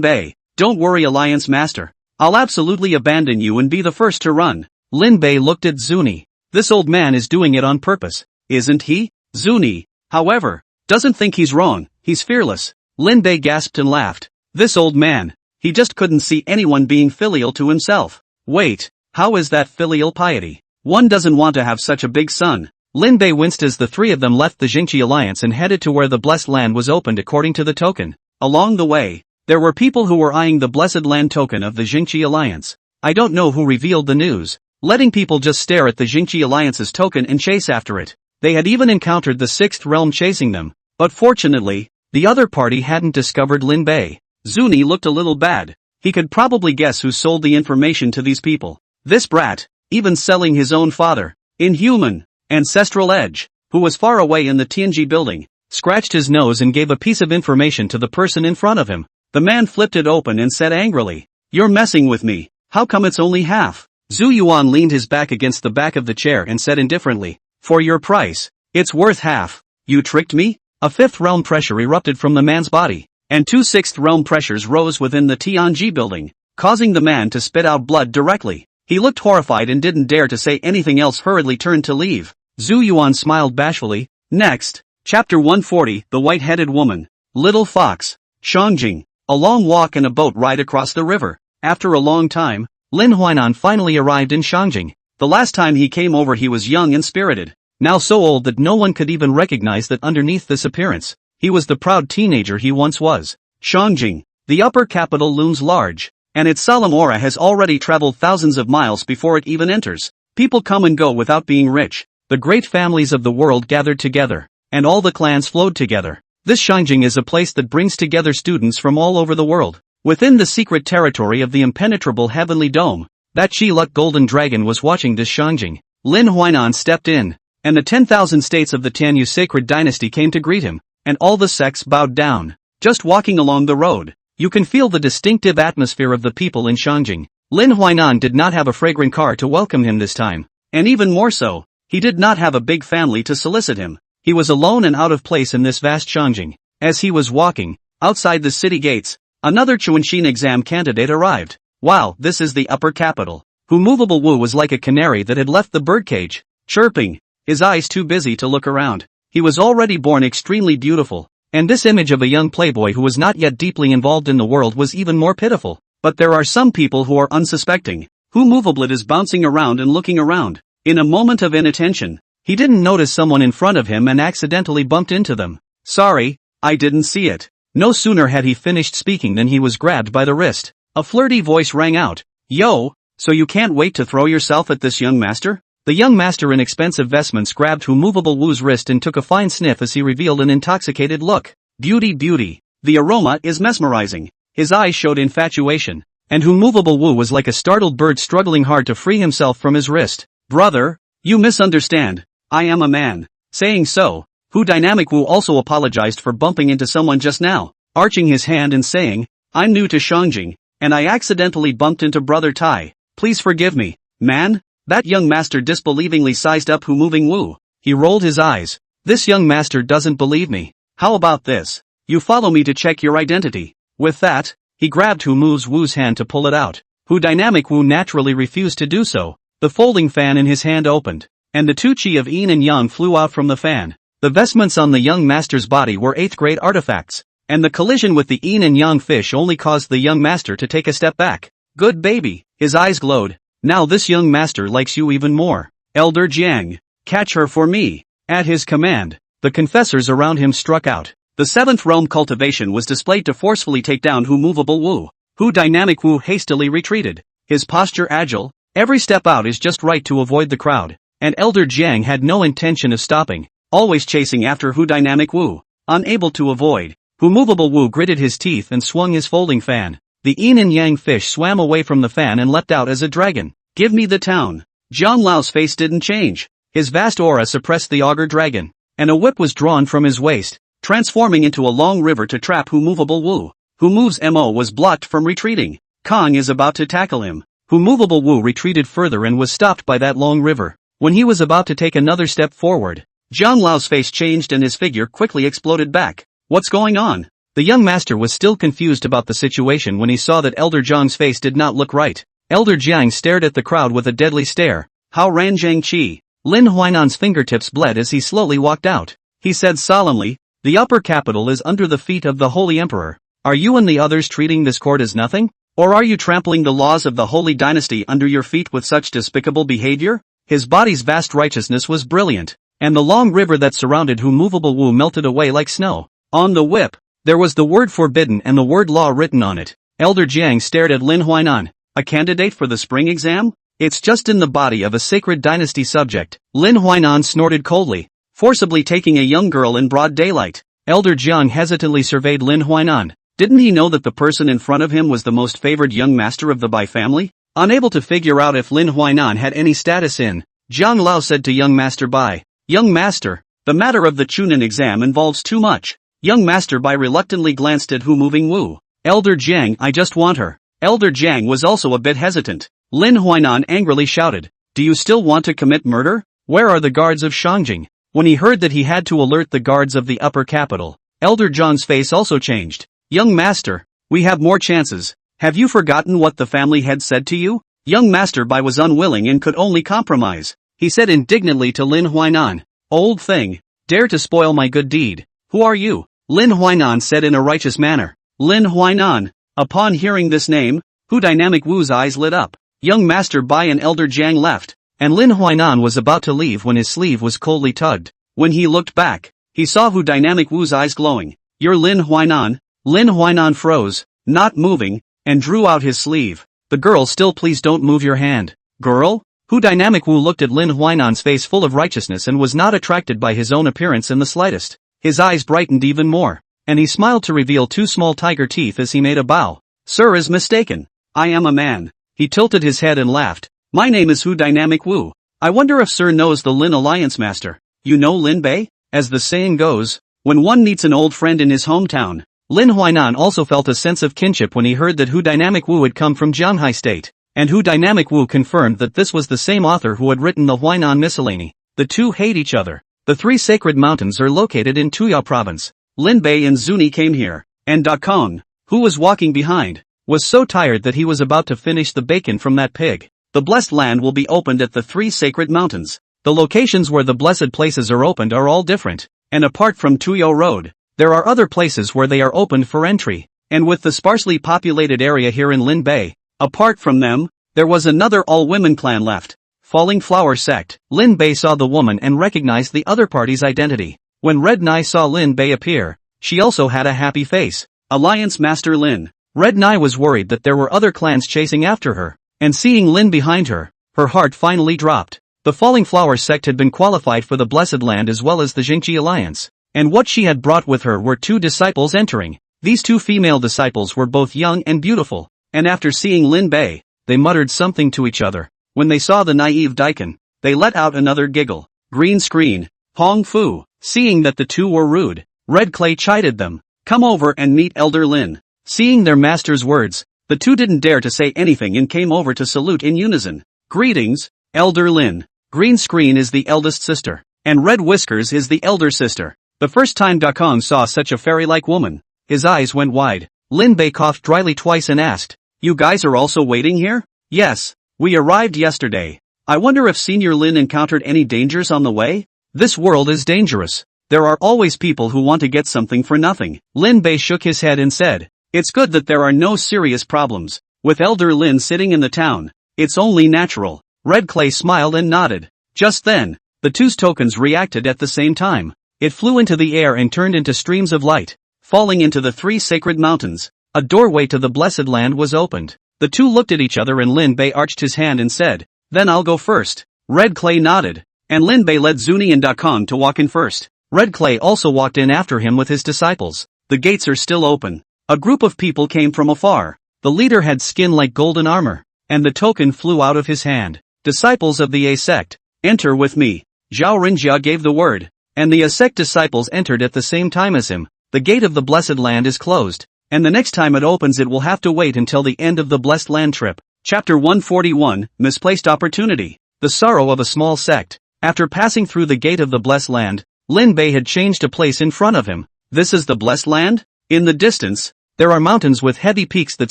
Bei, "Don't worry, Alliance Master. I'll absolutely abandon you and be the first to run." Lin Bei looked at Zuni. This old man is doing it on purpose, isn't he? Zuni, however, doesn't think he's wrong. He's fearless. Lin Bei gasped and laughed. This old man, he just couldn't see anyone being filial to himself. Wait, how is that filial piety? One doesn't want to have such a big son. Lin Bei winced as the three of them left the Jingqi Alliance and headed to where the blessed land was opened according to the token. Along the way, there were people who were eyeing the blessed land token of the Jingqi Alliance. I don't know who revealed the news, letting people just stare at the Jingqi Alliance's token and chase after it. They had even encountered the 6th realm chasing them, but fortunately, the other party hadn't discovered Lin Bei. Zuni looked a little bad. He could probably guess who sold the information to these people. This brat, even selling his own father, inhuman, ancestral edge, who was far away in the Tianji building, scratched his nose and gave a piece of information to the person in front of him. The man flipped it open and said angrily, "You're messing with me. How come it's only half?" Zhu Yuan leaned his back against the back of the chair and said indifferently, "For your price, it's worth half. You tricked me?" A fifth realm pressure erupted from the man's body, and 2 sixth realm pressures rose within the Tianji building, causing the man to spit out blood directly. He looked horrified and didn't dare to say anything else, hurriedly turned to leave. Zhu Yuan smiled bashfully. Next, Chapter 140, The White-Headed Woman. Little Fox. Shangjing. A long walk and a boat ride across the river. After a long time, Lin Huainan finally arrived in Shangjing. The last time he came over he was young and spirited. Now so old that no one could even recognize that underneath this appearance, he was the proud teenager he once was. Shangjing, the upper capital, looms large, and its solemn aura has already traveled thousands of miles before it even enters. People come and go without being rich. The great families of the world gathered together, and all the clans flowed together. This Shangjing is a place that brings together students from all over the world. Within the secret territory of the impenetrable heavenly dome, that Chi-Luck golden dragon was watching this Shangjing. Lin Huainan stepped in, and the 10,000 states of the Tianyu sacred dynasty came to greet him, and all the sects bowed down. Just walking along the road, you can feel the distinctive atmosphere of the people in Shangjing. Lin Huainan did not have a fragrant car to welcome him this time, and even more so, he did not have a big family to solicit him. He was alone and out of place in this vast Shangjing. As he was walking, outside the city gates, another Chuanxin exam candidate arrived. Wow, this is the upper capital. Hu Movable Wu was like a canary that had left the birdcage, chirping, his eyes too busy to look around. He was already born extremely beautiful, and this image of a young playboy who was not yet deeply involved in the world was even more pitiful. But there are some people who are unsuspecting. Hu Movablet is bouncing around and looking around. In a moment of inattention, he didn't notice someone in front of him and accidentally bumped into them. "Sorry, I didn't see it." No sooner had he finished speaking than he was grabbed by the wrist. A flirty voice rang out. "Yo, so you can't wait to throw yourself at this young master?" The young master in expensive vestments grabbed Hu Movable Wu's wrist and took a fine sniff as he revealed an intoxicated look. "Beauty, beauty. The aroma is mesmerizing." His eyes showed infatuation, and Hu Movable Wu was like a startled bird struggling hard to free himself from his wrist. "Brother, you misunderstand. I am a man." Saying so, Hu Dynamic Wu also apologized for bumping into someone just now, arching his hand and saying, "I'm new to Shangjing, and I accidentally bumped into Brother Tai. Please forgive me." "Man?" That young master disbelievingly sized up Hu Moving Wu. He rolled his eyes. "This young master doesn't believe me. How about this? You follow me to check your identity." With that, he grabbed Hu Moves Wu's hand to pull it out. Hu Dynamic Wu naturally refused to do so. The folding fan in his hand opened, and the two chi of yin and yang flew out from the fan. The vestments on the young master's body were 8th grade artifacts, and the collision with the yin and yang fish only caused the young master to take a step back. "Good baby." His eyes glowed. "Now this young master likes you even more. Elder Jiang, catch her for me." At his command, the confessors around him struck out. The 7th realm cultivation was displayed to forcefully take down Hu Movable Wu. Hu Dynamic Wu hastily retreated, his posture agile. Every step out is just right to avoid the crowd, and Elder Jiang had no intention of stopping, always chasing after Hu Dynamic Wu. Unable to avoid, Hu Movable Wu gritted his teeth and swung his folding fan. The yin and yang fish swam away from the fan and leapt out as a dragon. "Give me the town." Jiang Lao's face didn't change. His vast aura suppressed the auger dragon, and a whip was drawn from his waist, transforming into a long river to trap Hu Movable Wu. Hu Move's MO was blocked from retreating. Kong is about to tackle him. Hu Movable Wu retreated further and was stopped by that long river. When he was about to take another step forward, Jiang Lao's face changed and his figure quickly exploded back. "What's going on?" The young master was still confused about the situation when he saw that Elder Jiang's face did not look right. Elder Jiang stared at the crowd with a deadly stare. "How Ranjiang Qi?" Lin Huainan's fingertips bled as he slowly walked out. He said solemnly, "The upper capital is under the feet of the Holy Emperor. Are you and the others treating this court as nothing? Or are you trampling the laws of the Holy Dynasty under your feet with such despicable behavior?" His body's vast righteousness was brilliant, and the long river that surrounded Hu Movable Wu melted away like snow. On the whip, there was the word forbidden and the word law written on it. Elder Jiang stared at Lin Huainan. "A candidate for the spring exam? It's just in the body of a sacred dynasty subject." Lin Huainan snorted coldly, forcibly taking a young girl in broad daylight. Elder Jiang hesitantly surveyed Lin Huainan. Didn't he know that the person in front of him was the most favored young master of the Bai family? Unable to figure out if Lin Huainan had any status in, Jiang Lao said to young master Bai, "Young master, the matter of the Chunin exam involves too much." Young master Bai reluctantly glanced at Hu Moving Wu. Elder Jiang, I just want her. Elder Jiang was also a bit hesitant. Lin Huainan angrily shouted, do you still want to commit murder? Where are the guards of Shangjing? When he heard that he had to alert the guards of the upper capital, Elder Zhang's face also changed. Young master, we have more chances. Have you forgotten what the family had said to you? Young Master Bai was unwilling and could only compromise. He said indignantly to Lin Huainan, old thing, dare to spoil my good deed. Who are you? Lin Huainan said in a righteous manner. Lin Huainan. Upon hearing this name, Hu Dynamic Wu's eyes lit up. Young Master Bai and Elder Jiang left, and Lin Huainan was about to leave when his sleeve was coldly tugged. When he looked back, he saw Hu Dynamic Wu's eyes glowing. You're Lin Huainan? Lin Huainan froze, not moving, and drew out his sleeve. The girl still, please don't move your hand. Girl? Hu Dynamic Wu looked at Lin Huainan's face full of righteousness and was not attracted by his own appearance in the slightest. His eyes brightened even more, and he smiled to reveal two small tiger teeth as he made a bow. Sir is mistaken. I am a man. He tilted his head and laughed. My name is Hu Dynamic Wu. I wonder if Sir knows the Lin Alliance Master. You know Lin Bei? As the saying goes, when one meets an old friend in his hometown. Lin Huainan also felt a sense of kinship when he heard that Hu Dynamic Wu had come from Jianghai State, and Hu Dynamic Wu confirmed that this was the same author who had written the Huainan Miscellany. The two hate each other. The three sacred mountains are located in Tuyao province. Lin Bei and Zuni came here, and Da Kong, who was walking behind, was so tired that he was about to finish the bacon from that pig. The blessed land will be opened at the three sacred mountains. The locations where the blessed places are opened are all different, and apart from Tuyao Road, there are other places where they are opened for entry, and with the sparsely populated area here in Lin Bei, apart from them, there was another all-women clan left, Falling Flower Sect. Lin Bei saw the woman and recognized the other party's identity. When Red Nai saw Lin Bei appear, she also had a happy face. Alliance Master Lin. Red Nai was worried that there were other clans chasing after her, and seeing Lin behind her, her heart finally dropped. The Falling Flower Sect had been qualified for the Blessed Land as well as the Jingqi Alliance. And what she had brought with her were two disciples entering. These two female disciples were both young and beautiful, and after seeing Lin Bei, they muttered something to each other. When they saw the naive Daikon, they let out another giggle. Green screen. Hong Fu. Seeing that the two were rude, Red Clay chided them. Come over and meet Elder Lin. Seeing their master's words, the two didn't dare to say anything and came over to salute in unison. Greetings, Elder Lin. Green screen is the eldest sister, and Red Whiskers is the elder sister. The first time Da Kong saw such a fairy-like woman, his eyes went wide. Lin Bei coughed dryly twice and asked, you guys are also waiting here? Yes, we arrived yesterday. I wonder if Senior Lin encountered any dangers on the way? This world is dangerous. There are always people who want to get something for nothing. Lin Bei shook his head and said, it's good that there are no serious problems. With Elder Lin sitting in the town, it's only natural. Red Clay smiled and nodded. Just then, the two's tokens reacted at the same time. It flew into the air and turned into streams of light, falling into the three sacred mountains. A doorway to the blessed land was opened. The two looked at each other and Lin Bei arched his hand and said, then I'll go first. Red Clay nodded, and Lin Bei led Zuni and Da Kong to walk in first. Red Clay also walked in after him with his disciples. The gates are still open. A group of people came from afar. The leader had skin like golden armor, and the token flew out of his hand. Disciples of the A sect, enter with me. Zhao Rinjia gave the word, and the A sect disciples entered at the same time as him. The gate of the blessed land is closed, and the next time it opens it will have to wait until the end of the blessed land trip. Chapter 141, Misplaced Opportunity. The sorrow of a small sect. After passing through the gate of the blessed land, Lin Bei had changed a place in front of him. This is the blessed land? In the distance, there are mountains with heavy peaks that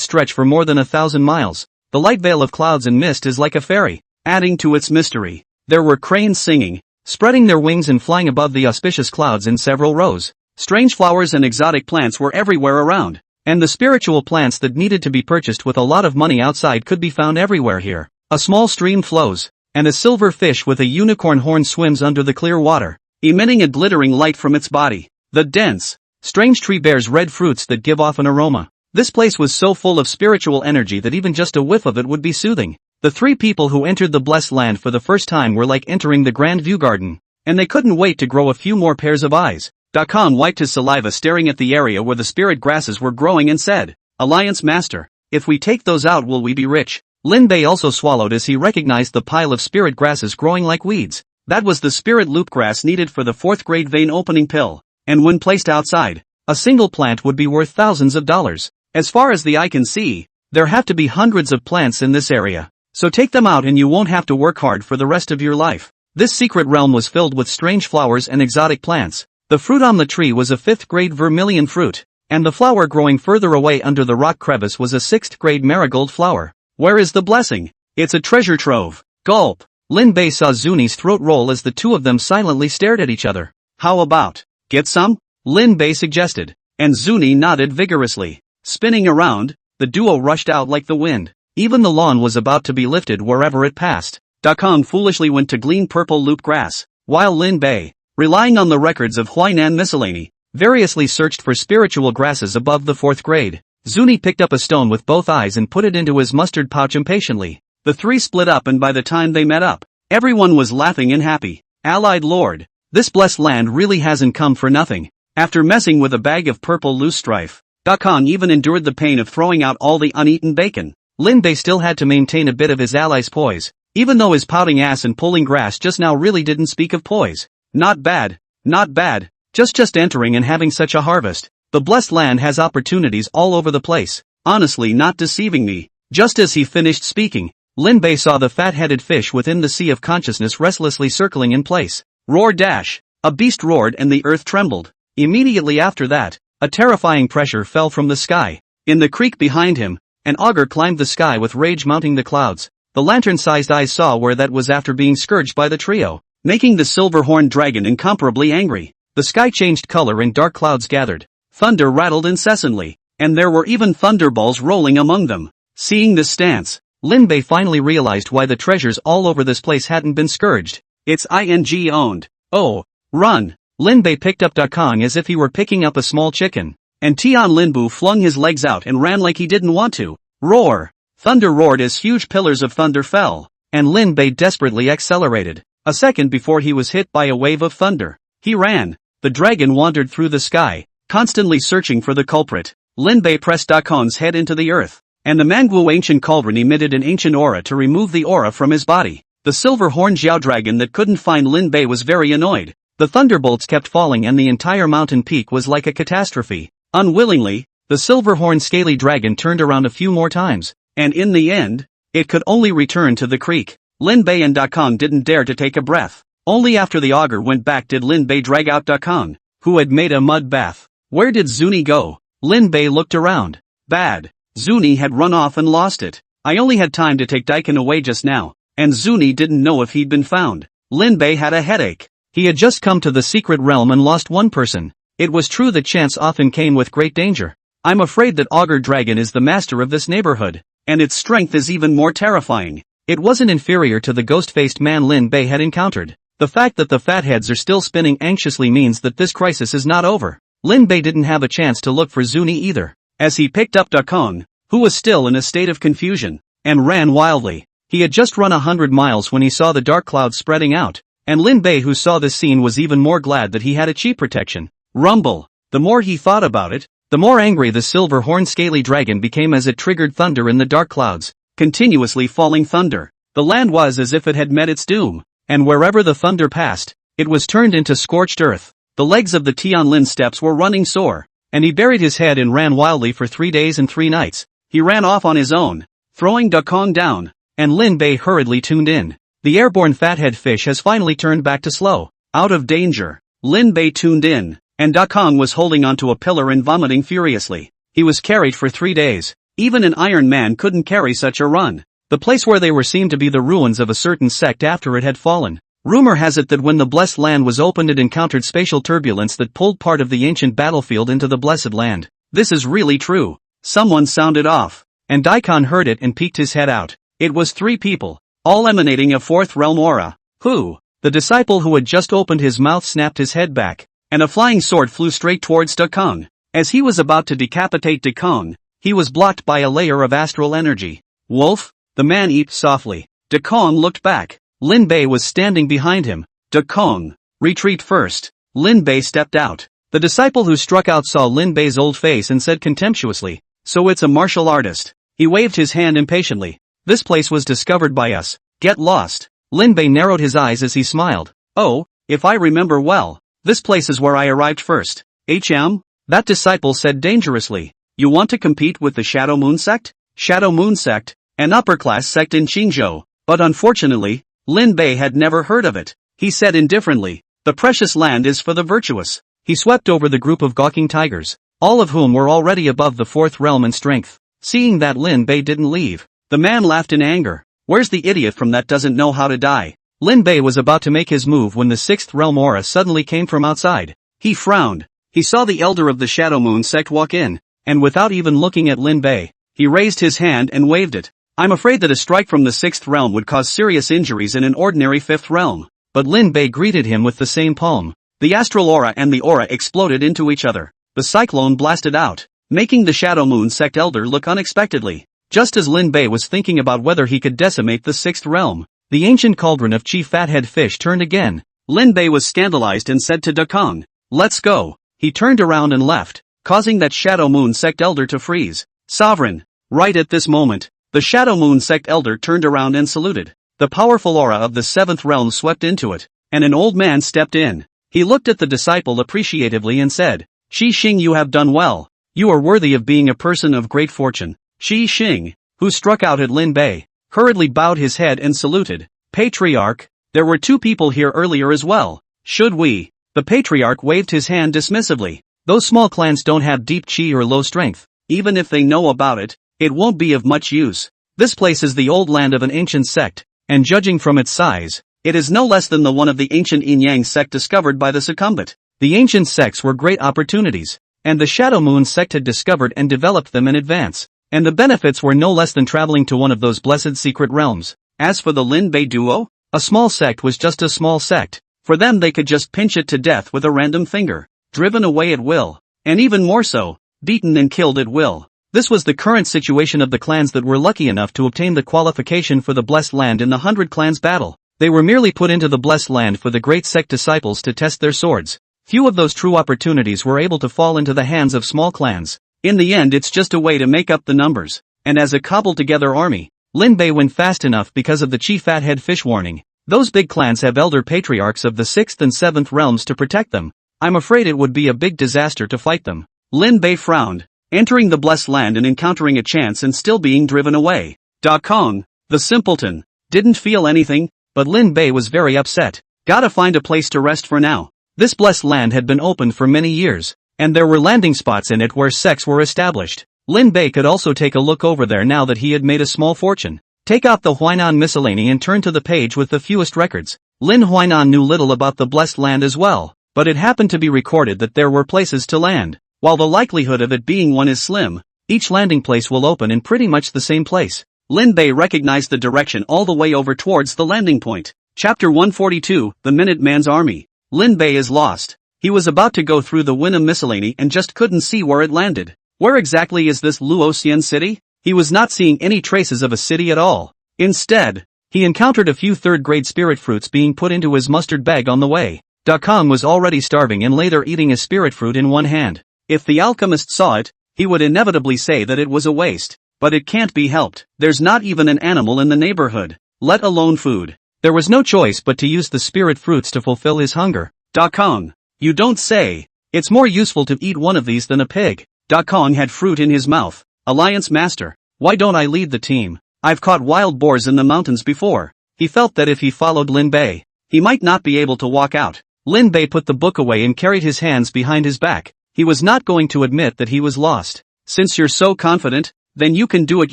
stretch for more than 1,000 miles. The light veil of clouds and mist is like a fairy, adding to its mystery. There were cranes singing, spreading their wings and flying above the auspicious clouds in several rows. Strange flowers and exotic plants were everywhere around, and the spiritual plants that needed to be purchased with a lot of money outside could be found everywhere here. A small stream flows, and a silver fish with a unicorn horn swims under the clear water, emitting a glittering light from its body. The dense, strange tree bears red fruits that give off an aroma. This place was so full of spiritual energy that even just a whiff of it would be soothing. The three people who entered the blessed land for the first time were like entering the Grand View Garden, and they couldn't wait to grow a few more pairs of eyes. Da Kong wiped his saliva staring at the area where the spirit grasses were growing and said, Alliance Master, if we take those out will we be rich? Lin Bei also swallowed as he recognized the pile of spirit grasses growing like weeds. That was the spirit loop grass needed for the 4th grade vein opening pill, and when placed outside, a single plant would be worth thousands of dollars. As far as the eye can see, there have to be hundreds of plants in this area. So take them out and you won't have to work hard for the rest of your life. This secret realm was filled with strange flowers and exotic plants. The fruit on the tree was a 5th grade vermilion fruit, and the flower growing further away under the rock crevice was a 6th grade marigold flower. Where is the blessing? It's a treasure trove. Gulp. Lin Bei saw Zuni's throat roll as the two of them silently stared at each other. How about, get some? Lin Bei suggested, and Zuni nodded vigorously. Spinning around, the duo rushed out like the wind. Even the lawn was about to be lifted wherever it passed. Dakong foolishly went to glean purple loop grass, while Lin Bei, relying on the records of Huainan Miscellany, variously searched for spiritual grasses above the 4th grade. Zuni picked up a stone with both eyes and put it into his mustard pouch impatiently. The three split up, and by the time they met up, everyone was laughing and happy. Allied Lord, this blessed land really hasn't come for nothing. After messing with a bag of purple loose strife, Dakong even endured the pain of throwing out all the uneaten bacon. Lin Bei still had to maintain a bit of his ally's poise, even though his pouting ass and pulling grass just now really didn't speak of poise. Not bad, not bad, just entering and having such a harvest. The blessed land has opportunities all over the place, honestly not deceiving me. Just as he finished speaking, Lin Bei saw the fat-headed fish within the sea of consciousness restlessly circling in place. Roar dash! A beast roared and the earth trembled. Immediately after that, a terrifying pressure fell from the sky. In the creek behind him, an augur climbed the sky with rage mounting the clouds. The lantern-sized eyes saw where that was after being scourged by the trio, making the silver-horned dragon incomparably angry. The sky changed color and dark clouds gathered. Thunder rattled incessantly, and there were even thunderballs rolling among them. Seeing this stance, Lin Bei finally realized why the treasures all over this place hadn't been scourged. It's ing owned. Oh, run! Lin Bei picked up Dakong as if he were picking up a small chicken, and Tian Linbu flung his legs out and ran like he didn't want to. Roar! Thunder roared as huge pillars of thunder fell, and Lin Bei desperately accelerated. A second before he was hit by a wave of thunder. He ran. The dragon wandered through the sky, constantly searching for the culprit. Lin Bei pressed Dakong's head into the earth, and the manhwa ancient cauldron emitted an ancient aura to remove the aura from his body. The silver-horned Xiao dragon that couldn't find Lin Bei was very annoyed. The thunderbolts kept falling and the entire mountain peak was like a catastrophe. Unwillingly, the silver-horned scaly dragon turned around a few more times, and in the end, it could only return to the creek. Lin Bei and Dakong didn't dare to take a breath. Only after the augur went back did Lin Bei drag out Dakong, who had made a mud bath. Where did Zuni go? Lin Bei looked around. Bad. Zuni had run off and lost it. I only had time to take Daikon away just now, and Zuni didn't know if he'd been found. Lin Bei had a headache. He had just come to the secret realm and lost one person. It was true that chance often came with great danger. I'm afraid that Augur Dragon is the master of this neighborhood, and its strength is even more terrifying. It wasn't inferior to the ghost-faced man Lin Bei had encountered. The fact that the fatheads are still spinning anxiously means that this crisis is not over. Lin Bei didn't have a chance to look for Zuni either, as he picked up Dakong, who was still in a state of confusion, and ran wildly. He had just run 100 miles when he saw the dark clouds spreading out, and Lin Bei, who saw this scene, was even more glad that he had a cheap protection. Rumble. The more he thought about it, the more angry the silver-horned scaly dragon became as it triggered thunder in the dark clouds, continuously falling thunder. The land was as if it had met its doom, and wherever the thunder passed, it was turned into scorched earth. The legs of the Tianlin steps were running sore, and he buried his head and ran wildly for 3 days and 3 nights. He ran off on his own, throwing Dakong down, and Lin Bei hurriedly tuned in. The airborne fathead fish has finally turned back to slow. Out of danger. Lin Bei tuned in, and Dakong was holding onto a pillar and vomiting furiously. He was carried for 3 days. Even an Iron Man couldn't carry such a run. The place where they were seemed to be the ruins of a certain sect after it had fallen. Rumor has it that when the blessed land was opened, it encountered spatial turbulence that pulled part of the ancient battlefield into the blessed land. This is really true. Someone sounded off, and Daikon heard it and peeked his head out. It was 3 people, all emanating a 4th realm aura. Who? The disciple who had just opened his mouth snapped his head back, and a flying sword flew straight towards Dakong. As he was about to decapitate Dakong, he was blocked by a layer of astral energy. Wolf? The man eeped softly. Dakong looked back. Lin Bei was standing behind him. Dakong, retreat first. Lin Bei stepped out. The disciple who struck out saw Lin Bei's old face and said contemptuously, "So it's a martial artist." He waved his hand impatiently. "This place was discovered by us. Get lost." Lin Bei narrowed his eyes as he smiled. "Oh, if I remember well, this place is where I arrived first." "HM?" that disciple said dangerously. You want to compete with the Shadow Moon sect? Shadow Moon sect, an upper-class sect in Qingzhou, but unfortunately, Lin Bei had never heard of it. He said indifferently, the precious land is for the virtuous. He swept over the group of gawking tigers, all of whom were already above the fourth realm in strength. Seeing that Lin Bei didn't leave, the man laughed in anger. Where's the idiot from that doesn't know how to die? Lin Bei was about to make his move when the sixth realm aura suddenly came from outside. He frowned. He saw the elder of the Shadow Moon sect walk in, and without even looking at Lin Bei, he raised his hand and waved it. I'm afraid that a strike from the sixth realm would cause serious injuries in an ordinary fifth realm. But Lin Bei greeted him with the same palm. The astral aura and the aura exploded into each other. The cyclone blasted out, making the Shadow Moon sect elder look unexpectedly. Just as Lin Bei was thinking about whether he could decimate the sixth realm, the ancient cauldron of Chi Fathead Fish turned again. Lin Bei was scandalized and said to Dakong, let's go. He turned around and left, causing that Shadow Moon sect elder to freeze. Sovereign. Right at this moment, the Shadow Moon sect elder turned around and saluted. The powerful aura of the seventh realm swept into it, and an old man stepped in. He looked at the disciple appreciatively and said, Qi Xing, you have done well. You are worthy of being a person of great fortune. Qi Xing, who struck out at Lin Bei, hurriedly bowed his head and saluted. Patriarch, there were two people here earlier as well. Should we? The patriarch waved his hand dismissively. Those small clans don't have deep qi or low strength. Even if they know about it, it won't be of much use. This place is the old land of an ancient sect, and judging from its size, it is no less than the one of the ancient Yin-Yang sect discovered by the succumbent. The ancient sects were great opportunities, and the Shadow Moon sect had discovered and developed them in advance, and the benefits were no less than traveling to one of those blessed secret realms. As for the Lin Bei duo, a small sect was just a small sect. For them they could just pinch it to death with a random finger, driven away at will, and even more so, beaten and killed at will. This was the current situation of the clans that were lucky enough to obtain the qualification for the Blessed Land in the 100 Clans battle. They were merely put into the Blessed Land for the great sect disciples to test their swords. Few of those true opportunities were able to fall into the hands of small clans. In the end, it's just a way to make up the numbers, and as a cobbled-together army, Lin Bei went fast enough because of the Chi Fathead Fish warning. Those big clans have elder patriarchs of the 6th and 7th realms to protect them. I'm afraid it would be a big disaster to fight them. Lin Bei frowned, entering the Blessed Land and encountering a chance and still being driven away. Da Kong, the simpleton, didn't feel anything, but Lin Bei was very upset. Gotta find a place to rest for now. This Blessed Land had been opened for many years, and there were landing spots in it where sects were established. Lin Bei could also take a look over there now that he had made a small fortune. Take out the Huainan miscellany and turn to the page with the fewest records. Lin Huainan knew little about the Blessed Land as well, but it happened to be recorded that there were places to land. While the likelihood of it being one is slim, each landing place will open in pretty much the same place. Lin Bei recognized the direction all the way over towards the landing point. Chapter 142, The Minute Man's Army. Lin Bei is lost. He was about to go through the Huainan miscellany and just couldn't see where it landed. Where exactly is this Luoxian city? He was not seeing any traces of a city at all. Instead, he encountered a few third-grade spirit fruits being put into his mustard bag on the way. Da Kong was already starving and lay there eating a spirit fruit in one hand. If the alchemist saw it, he would inevitably say that it was a waste. But it can't be helped. There's not even an animal in the neighborhood, let alone food. There was no choice but to use the spirit fruits to fulfill his hunger. Da Kong, you don't say. It's more useful to eat one of these than a pig. Da Kong had fruit in his mouth. Alliance Master, why don't I lead the team? I've caught wild boars in the mountains before. He felt that if he followed Lin Bei, he might not be able to walk out. Lin Bei put the book away and carried his hands behind his back. He was not going to admit that he was lost. Since you're so confident, then you can do it,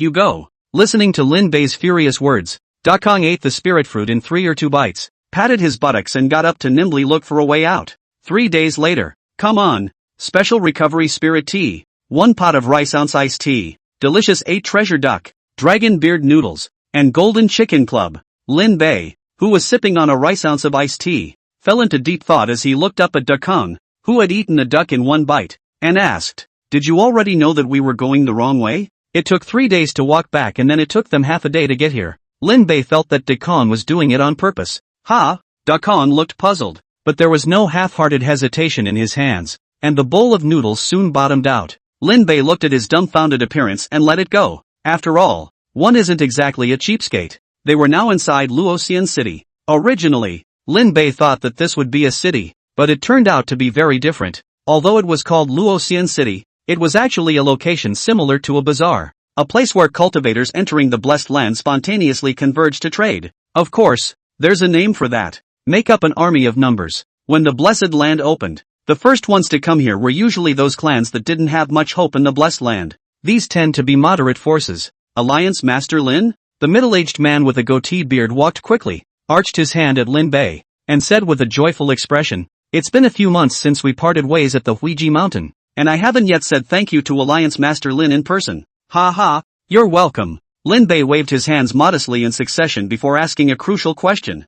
you go. Listening to Lin Bei's furious words, Da Kong ate the spirit fruit in 3 or 2 bites, patted his buttocks and got up to nimbly look for a way out. 3 days later, come on. Special recovery spirit tea. 1 pot of rice ounce iced tea. Delicious 8 treasure duck, dragon beard noodles, and golden chicken club. Lin Bei, who was sipping on a rice ounce of iced tea, fell into deep thought as he looked up at Da Kong, who had eaten a duck in 1 bite, and asked, did you already know that we were going the wrong way? It took 3 days to walk back and then it took them half a day to get here. Lin Bei felt that Da Kong was doing it on purpose. Ha! Da Kong looked puzzled, but there was no half-hearted hesitation in his hands, and the bowl of noodles soon bottomed out. Lin Bei looked at his dumbfounded appearance and let it go. After all, one isn't exactly a cheapskate. They were now inside Luoxian City. Originally, Lin Bei thought that this would be a city, but it turned out to be very different. Although it was called Luoxian City, It was actually a location similar to a bazaar. A place where cultivators entering the blessed land spontaneously converge to trade. Of course, there's a name for that. Make up an army of numbers. When the blessed land opened, the first ones to come here were usually those clans that didn't have much hope in the blessed land. These tend to be moderate forces. Alliance Master Lin? The middle-aged man with a goatee beard walked quickly, arched his hand at Lin Bei, and said with a joyful expression, "It's been a few months since we parted ways at the Huiji Mountain, and I haven't yet said thank you to Alliance Master Lin in person." "Ha ha, you're welcome." Lin Bei waved his hands modestly in succession before asking a crucial question.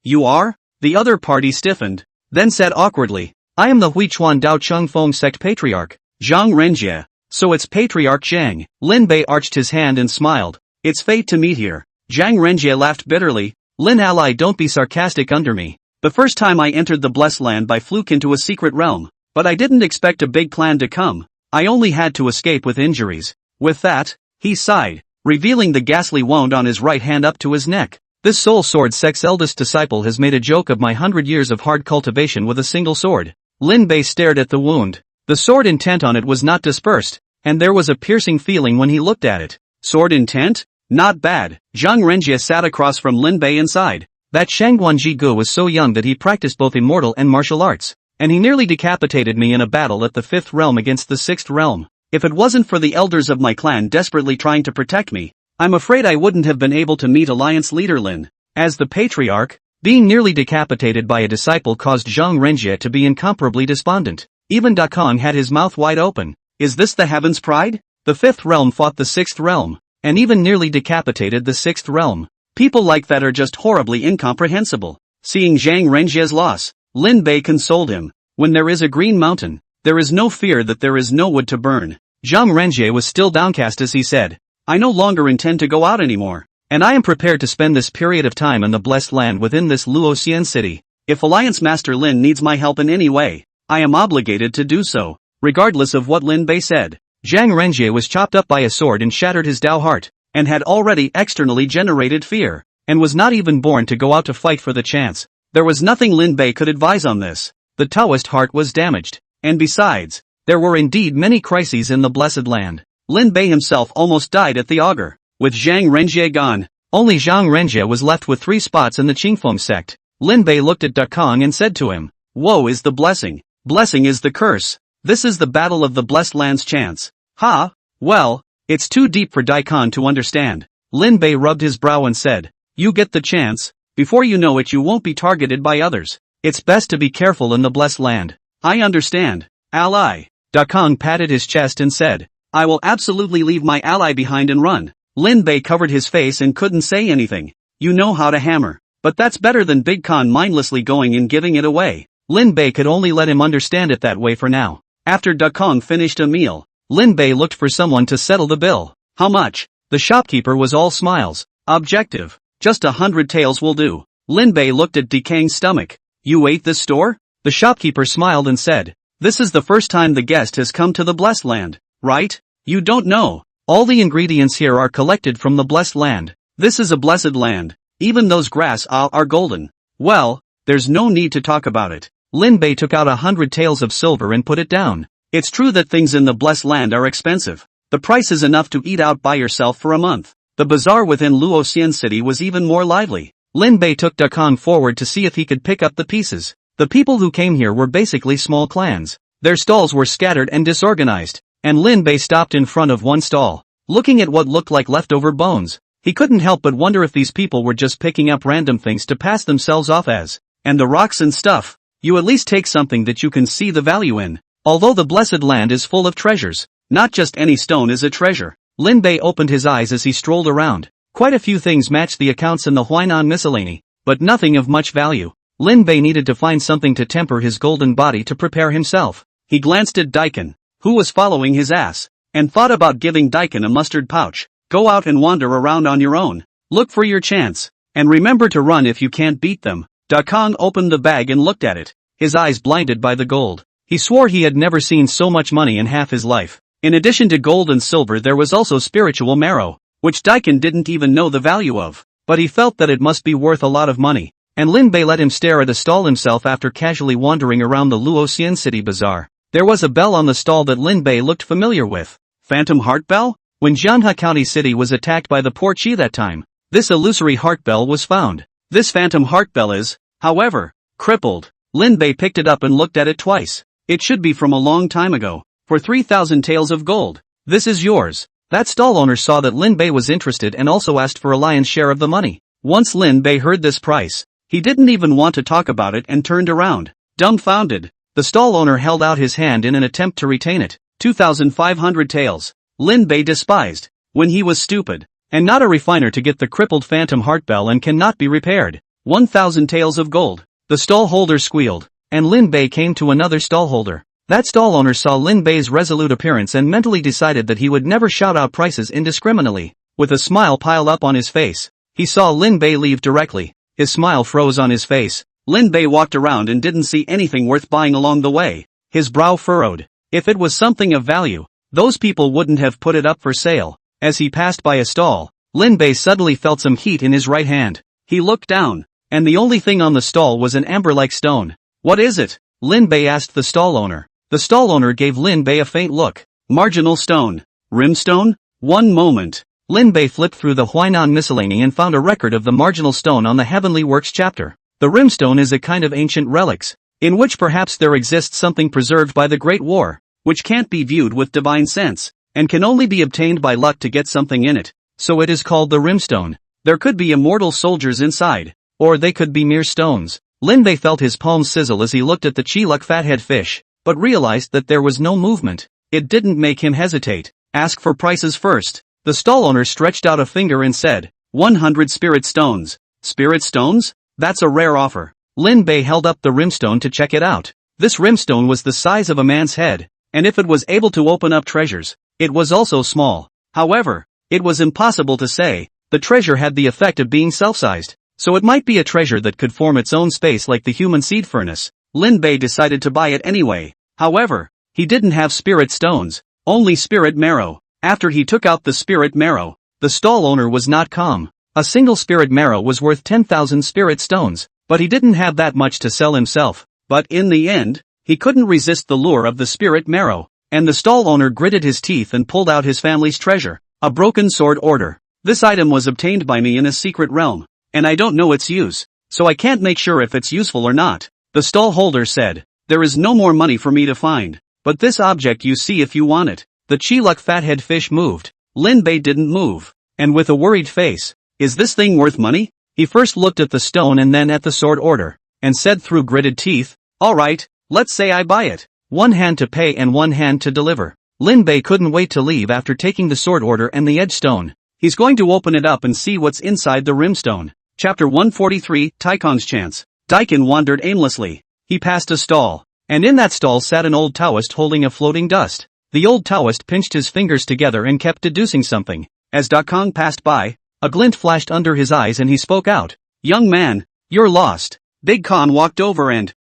You are?" The other party stiffened, then said awkwardly, "I am the Huichuan Dao Chung Feng sect patriarch, Zhang Renjie." "So it's Patriarch Zhang." Lin Bei arched his hand and smiled. "It's fate to meet here." Zhang Renjie laughed bitterly. "Lin ally, don't be sarcastic under me. The first time I entered the blessed land by fluke into a secret realm, but I didn't expect a big plan to come. I only had to escape with injuries." With that, he sighed, revealing the ghastly wound on his right hand up to his neck. "This soul sword sect's eldest disciple has made a joke of my 100 years of hard cultivation with a single sword." Lin Bei stared at the wound. The sword intent on it was not dispersed, and there was a piercing feeling when he looked at it. Sword intent? Not bad. Zhang Renjie sat across from Lin Bei and sighed. That Shangguan Jigu was so young that he practiced both immortal and martial arts, and he nearly decapitated me in a battle at the 5th realm against the 6th realm. If it wasn't for the elders of my clan desperately trying to protect me, I'm afraid I wouldn't have been able to meet Alliance leader Lin. As the patriarch, being nearly decapitated by a disciple caused Zhang Renjie to be incomparably despondent. Even Da Kong had his mouth wide open. Is this the heaven's pride? The 5th realm fought the 6th realm, and even nearly decapitated the 6th realm. People like that are just horribly incomprehensible. Seeing Zhang Renjie's loss, Lin Bei consoled him. When there is a green mountain, there is no fear that there is no wood to burn. Zhang Renjie was still downcast as he said, "I no longer intend to go out anymore, and I am prepared to spend this period of time in the blessed land within this Luoxian city. If Alliance Master Lin needs my help in any way, I am obligated to do so." Regardless of what Lin Bei said, Zhang Renjie was chopped up by a sword and shattered his Dao heart, and had already externally generated fear, and was not even born to go out to fight for the chance. There was nothing Lin Bei could advise on this. The Taoist heart was damaged, and besides, there were indeed many crises in the blessed land. Lin Bei himself almost died at the auger. With Zhang Renjie gone, only Zhang Renjie was left with 3 spots in the Qingfeng sect. Lin Bei looked at Da Kong and said to him, "Woe is the blessing. Blessing is the curse. This is the battle of the blessed land's chance." "Ha, well, it's too deep for Daikon to understand." Lin Bei rubbed his brow and said, "You get the chance. Before you know it you won't be targeted by others. It's best to be careful in the blessed land." "I understand, ally." Da Kong patted his chest and said, "I will absolutely leave my ally behind and run." Lin Bei covered his face and couldn't say anything. "You know how to hammer, but that's better than Big Khan mindlessly going and giving it away." Lin Bei could only let him understand it that way for now. After Da Kong finished a meal, Lin Bei looked for someone to settle the bill. "How much?" The shopkeeper was all smiles. "Objective. Just 100 taels will do." Lin Bei looked at Dekang's stomach. "You ate this store?" The shopkeeper smiled and said, "This is the first time the guest has come to the blessed land, right? You don't know. All the ingredients here are collected from the blessed land. This is a blessed land. Even those grass are golden. Well, there's no need to talk about it." Lin Bei took out 100 taels of silver and put it down. "It's true that things in the blessed land are expensive. The price is enough to eat out by yourself for a month." The bazaar within Luoxian city was even more lively. Lin Bei took Da Kong forward to see if he could pick up the pieces. The people who came here were basically small clans. Their stalls were scattered and disorganized, and Lin Bei stopped in front of one stall, looking at what looked like leftover bones. He couldn't help but wonder if these people were just picking up random things to pass themselves off as. "And the rocks and stuff. You at least take something that you can see the value in. Although the blessed land is full of treasures, not just any stone is a treasure." Lin Bei opened his eyes as he strolled around. Quite a few things matched the accounts in the Huainan miscellany, but nothing of much value. Lin Bei needed to find something to temper his golden body to prepare himself. He glanced at Daikon, who was following his ass, and thought about giving Daikon a mustard pouch. "Go out and wander around on your own. Look for your chance, and remember to run if you can't beat them." Da Kong opened the bag and looked at it, his eyes blinded by the gold. He swore he had never seen so much money in half his life. In addition to gold and silver there was also spiritual marrow, which Daikon didn't even know the value of, but he felt that it must be worth a lot of money. And Lin Bei let him stare at a stall himself after casually wandering around the Luoxian city bazaar. There was a bell on the stall that Lin Bei looked familiar with. Phantom Heart Bell? When Jianhe County City was attacked by the poor Qi that time, this illusory heart bell was found. This phantom heart bell is, however, crippled. Lin Bei picked it up and looked at it twice. It should be from a long time ago. For 3,000 taels of gold. This is yours. That stall owner saw that Lin Bei was interested and also asked for a lion's share of the money. Once Lin Bei heard this price, he didn't even want to talk about it and turned around. Dumbfounded. The stall owner held out his hand in an attempt to retain it. 2,500 taels. Lin Bei despised. When he was stupid. And not a refiner to get the crippled phantom heart bell and cannot be repaired. 1,000 taels of gold. The stall holder squealed. And Lin Bei came to another stall holder. That stall owner saw Lin Bei's resolute appearance and mentally decided that he would never shout out prices indiscriminately. With a smile piled up on his face, he saw Lin Bei leave directly. His smile froze on his face. Lin Bei walked around and didn't see anything worth buying along the way. His brow furrowed. If it was something of value, those people wouldn't have put it up for sale. As he passed by a stall, Lin Bei suddenly felt some heat in his right hand. He looked down, and the only thing on the stall was an amber-like stone. What is it? Lin Bei asked the stall owner. The stall owner gave Lin Bei a faint look. Marginal stone. Rimstone? One moment. Lin Bei flipped through the Huainan miscellany and found a record of the marginal stone on the Heavenly Works chapter. The rimstone is a kind of ancient relics, in which perhaps there exists something preserved by the Great War, which can't be viewed with divine sense, and can only be obtained by luck to get something in it, so it is called the rimstone. There could be immortal soldiers inside, or they could be mere stones. Lin Bei felt his palms sizzle as he looked at the Chiluk fathead fish, but realized that there was no movement. It didn't make him hesitate. Ask for prices first. The stall owner stretched out a finger and said, 100 spirit stones. Spirit stones? That's a rare offer. Lin Bei held up the rimstone to check it out. This rimstone was the size of a man's head, and if it was able to open up treasures, it was also small. However, it was impossible to say. The treasure had the effect of being self-sized, so it might be a treasure that could form its own space like the human seed furnace. Lin Bei decided to buy it anyway. However, he didn't have spirit stones, only spirit marrow. After he took out the spirit marrow, the stall owner was not calm. A single spirit marrow was worth 10,000 spirit stones, but he didn't have that much to sell himself. But in the end, he couldn't resist the lure of the spirit marrow, and the stall owner gritted his teeth and pulled out his family's treasure, a broken sword order. This item was obtained by me in a secret realm, and I don't know its use, so I can't make sure if it's useful or not. The stall holder said, there is no more money for me to find, but this object you see if you want it. The Chiluk fathead fish moved. Lin Bei didn't move, and with a worried face, is this thing worth money? He first looked at the stone and then at the sword order, and said through gritted teeth, alright, let's say I buy it. One hand to pay and one hand to deliver. Lin Bei couldn't wait to leave after taking the sword order and the edge stone. He's going to open it up and see what's inside the rimstone. Chapter 143, Taikong's Chance. Daikin wandered aimlessly. He passed a stall, and in that stall sat an old Taoist holding a floating dust. The old Taoist pinched his fingers together and kept deducing something. As Dakong passed by, a glint flashed under his eyes and he spoke out. Young man, you're lost. Big Khan walked over and,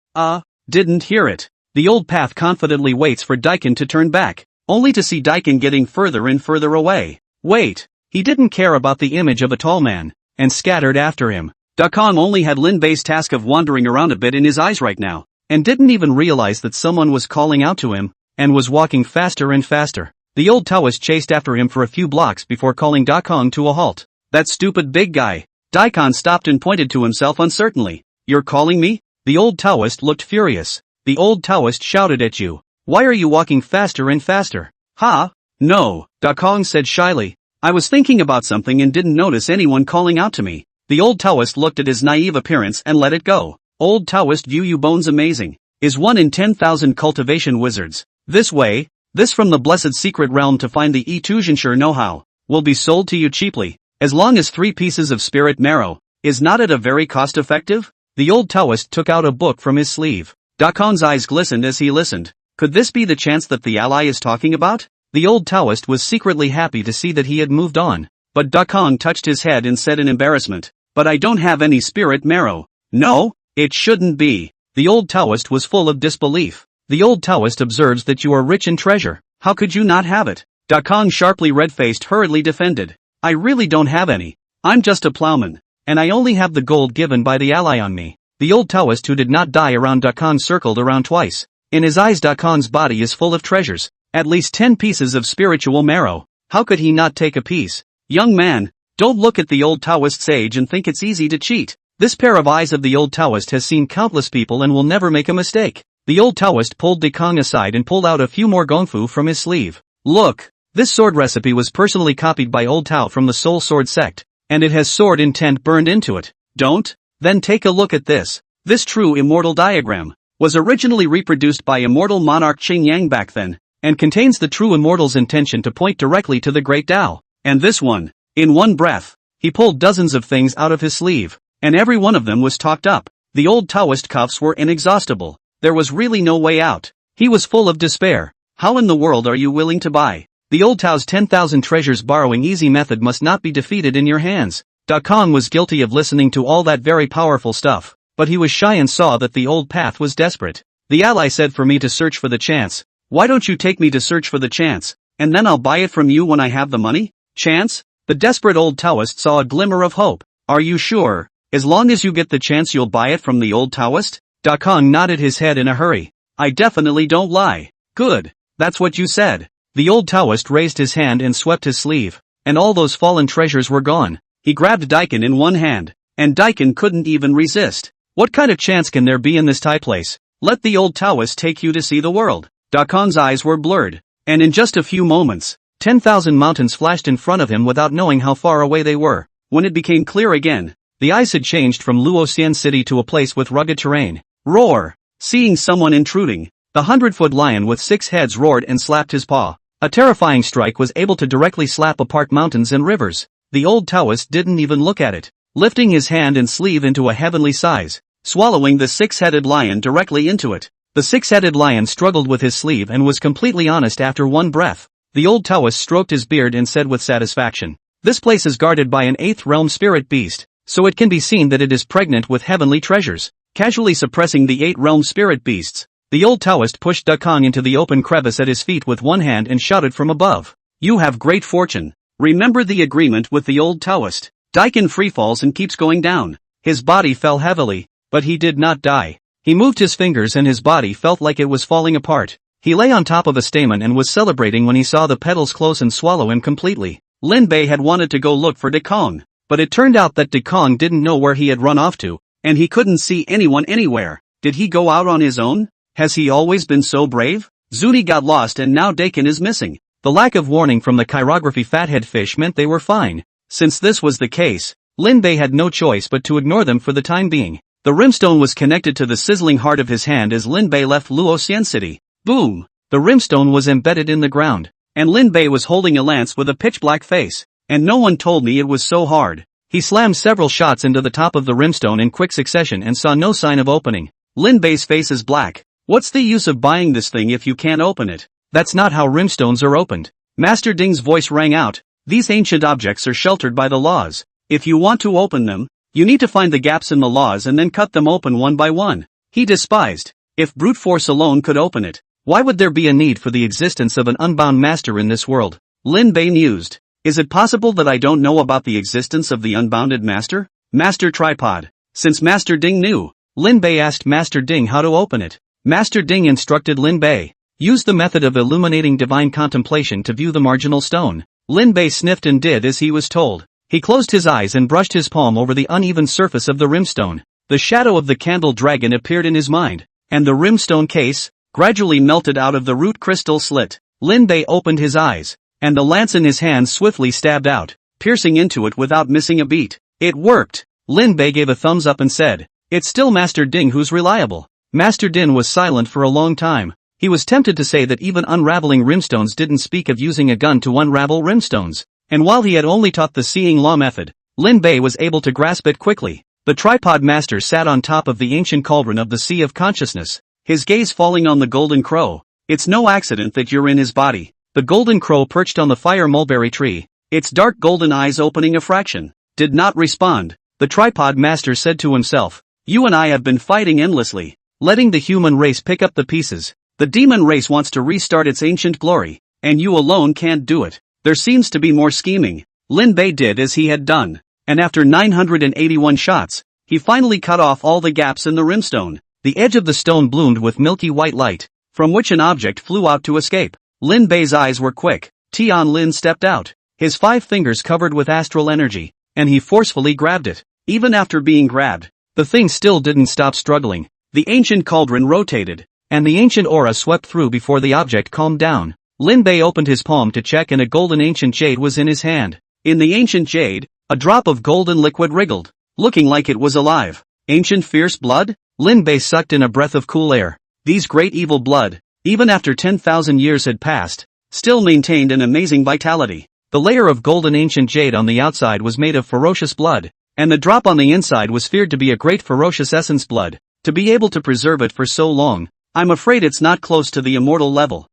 didn't hear it. The old path confidently waits for Daikin to turn back, only to see Daikin getting further and further away. Wait, he didn't care about the image of a tall man, and scattered after him. Dakong only had Lin Bei's task of wandering around a bit in his eyes right now, and didn't even realize that someone was calling out to him, and was walking faster and faster. The old Taoist chased after him for a few blocks before calling Dakong to a halt. That stupid big guy. Daikon stopped and pointed to himself uncertainly. You're calling me? The old Taoist looked furious. The old Taoist shouted at you. Why are you walking faster and faster? Ha? No, Dakong said shyly. I was thinking about something and didn't notice anyone calling out to me. The old Taoist looked at his naive appearance and let it go. Old Taoist view you bones amazing. Is 1 in 10,000 cultivation wizards. This way, this from the blessed secret realm to find the Etuzhenshire know-how, will be sold to you cheaply, as long as 3 pieces of spirit marrow. Is not it a very cost-effective? The old Taoist took out a book from his sleeve. Dakong's eyes glistened as he listened. Could this be the chance that the ally is talking about? The old Taoist was secretly happy to see that he had moved on. But Dakong touched his head and said in embarrassment, but I don't have any spirit marrow. No, it shouldn't be. The old Taoist was full of disbelief. The old Taoist observes that you are rich in treasure. How could you not have it? Dakong sharply red-faced hurriedly defended. I really don't have any. I'm just a plowman, and I only have the gold given by the ally on me. The old Taoist who did not die around Dakong circled around twice. In his eyes, Khan's body is full of treasures, at least 10 pieces of spiritual marrow. How could he not take a piece? Young man, don't look at the old Taoist sage and think it's easy to cheat. This pair of eyes of the old Taoist has seen countless people and will never make a mistake. The old Taoist pulled Kong aside and pulled out a few more gongfu from his sleeve. Look, this sword recipe was personally copied by old Tao from the Soul Sword sect, and it has sword intent burned into it. Don't? Then take a look at this. This true immortal diagram was originally reproduced by immortal monarch Qing Yang back then, and contains the true immortal's intention to point directly to the great Tao. And this one, in one breath, he pulled dozens of things out of his sleeve, and every one of them was talked up. The old Taoist cuffs were inexhaustible. There was really no way out. He was full of despair. How in the world are you willing to buy the old Tao's 10,000 treasures? Borrowing easy method must not be defeated in your hands. Kong was guilty of listening to all that very powerful stuff, but he was shy and saw that the old path was desperate. The ally said for me to search for the chance. Why don't you take me to search for the chance, and then I'll buy it from you when I have the money? Chance? The desperate old Taoist saw a glimmer of hope. Are you sure? As long as you get the chance you'll buy it from the old Taoist? Kong nodded his head in a hurry. I definitely don't lie. Good. That's what you said. The old Taoist raised his hand and swept his sleeve, and all those fallen treasures were gone. He grabbed Daikin in one hand, and Daikin couldn't even resist. What kind of chance can there be in this Thai place? Let the old Taoist take you to see the world. Kong's eyes were blurred, and in just a few moments, 10,000 mountains flashed in front of him without knowing how far away they were. When it became clear again, the eyes had changed from Luoxian City to a place with rugged terrain. Roar! Seeing someone intruding, the 100-foot lion with 6 heads roared and slapped his paw. A terrifying strike was able to directly slap apart mountains and rivers. The old Taoist didn't even look at it, lifting his hand and sleeve into a heavenly size, swallowing the 6-headed lion directly into it. The 6-headed lion struggled with his sleeve and was completely honest after one breath. The old Taoist stroked his beard and said with satisfaction, "This place is guarded by an 8th realm spirit beast, so it can be seen that it is pregnant with heavenly treasures." Casually suppressing the 8 realm spirit beasts, the old Taoist pushed Kong into the open crevice at his feet with one hand and shouted from above, "You have great fortune. Remember the agreement with the old Taoist." Daikin freefalls and keeps going down. His body fell heavily, but he did not die. He moved his fingers and his body felt like it was falling apart. He lay on top of a stamen and was celebrating when he saw the petals close and swallow him completely. Lin Bei had wanted to go look for Kong, but it turned out that Kong didn't know where he had run off to, and he couldn't see anyone anywhere. Did he go out on his own? Has he always been so brave? Zuni got lost and now Dakin is missing. The lack of warning from the chirography fathead fish meant they were fine. Since this was the case, Lin Bei had no choice but to ignore them for the time being. The rimstone was connected to the sizzling heart of his hand as Lin Bei left Luoxian City. Boom! The rimstone was embedded in the ground, and Lin Bei was holding a lance with a pitch-black face. And no one told me it was so hard. He slammed several shots into the top of the rimstone in quick succession and saw no sign of opening. Lin Bei's face is black. What's the use of buying this thing if you can't open it? That's not how rimstones are opened. Master Ding's voice rang out. These ancient objects are sheltered by the laws. If you want to open them, you need to find the gaps in the laws and then cut them open one by one. He despised. If brute force alone could open it, why would there be a need for the existence of an unbound master in this world? Lin Bei mused. Is it possible that I don't know about the existence of the unbounded master? Master Tripod. Since Master Ding knew, Lin Bei asked Master Ding how to open it. Master Ding instructed Lin Bei. Use the method of illuminating divine contemplation to view the marginal stone. Lin Bei sniffed and did as he was told. He closed his eyes and brushed his palm over the uneven surface of the rimstone. The shadow of the candle dragon appeared in his mind, and the rimstone case gradually melted out of the root crystal slit. Lin Bei opened his eyes, and the lance in his hand swiftly stabbed out, piercing into it without missing a beat. It worked! Lin Bei gave a thumbs up and said, "It's still Master Ding who's reliable." Master Din was silent for a long time. He was tempted to say that even unraveling rimstones didn't speak of using a gun to unravel rimstones. And while he had only taught the seeing law method, Lin Bei was able to grasp it quickly. The tripod master sat on top of the ancient cauldron of the Sea of Consciousness, his gaze falling on the golden crow. It's no accident that you're in his body. The golden crow perched on the fire mulberry tree, its dark golden eyes opening a fraction, did not respond. The tripod master said to himself, "You and I have been fighting endlessly, letting the human race pick up the pieces. The demon race wants to restart its ancient glory, and you alone can't do it. There seems to be more scheming." Lin Bei did as he had done, and after 981 shots, he finally cut off all the gaps in the rimstone. The edge of the stone bloomed with milky white light, from which an object flew out to escape. Lin Bei's eyes were quick. Tian Lin stepped out, his 5 fingers covered with astral energy, and he forcefully grabbed it. Even after being grabbed, the thing still didn't stop struggling. The ancient cauldron rotated, and the ancient aura swept through before the object calmed down. Lin Bei opened his palm to check, and a golden ancient jade was in his hand. In the ancient jade, a drop of golden liquid wriggled, looking like it was alive. Ancient fierce blood? Lin Bei sucked in a breath of cool air. These great evil blood, even after 10,000 years had passed, still maintained an amazing vitality. The layer of golden ancient jade on the outside was made of ferocious blood, and the drop on the inside was feared to be a great ferocious essence blood. To be able to preserve it for so long, I'm afraid it's not close to the immortal level.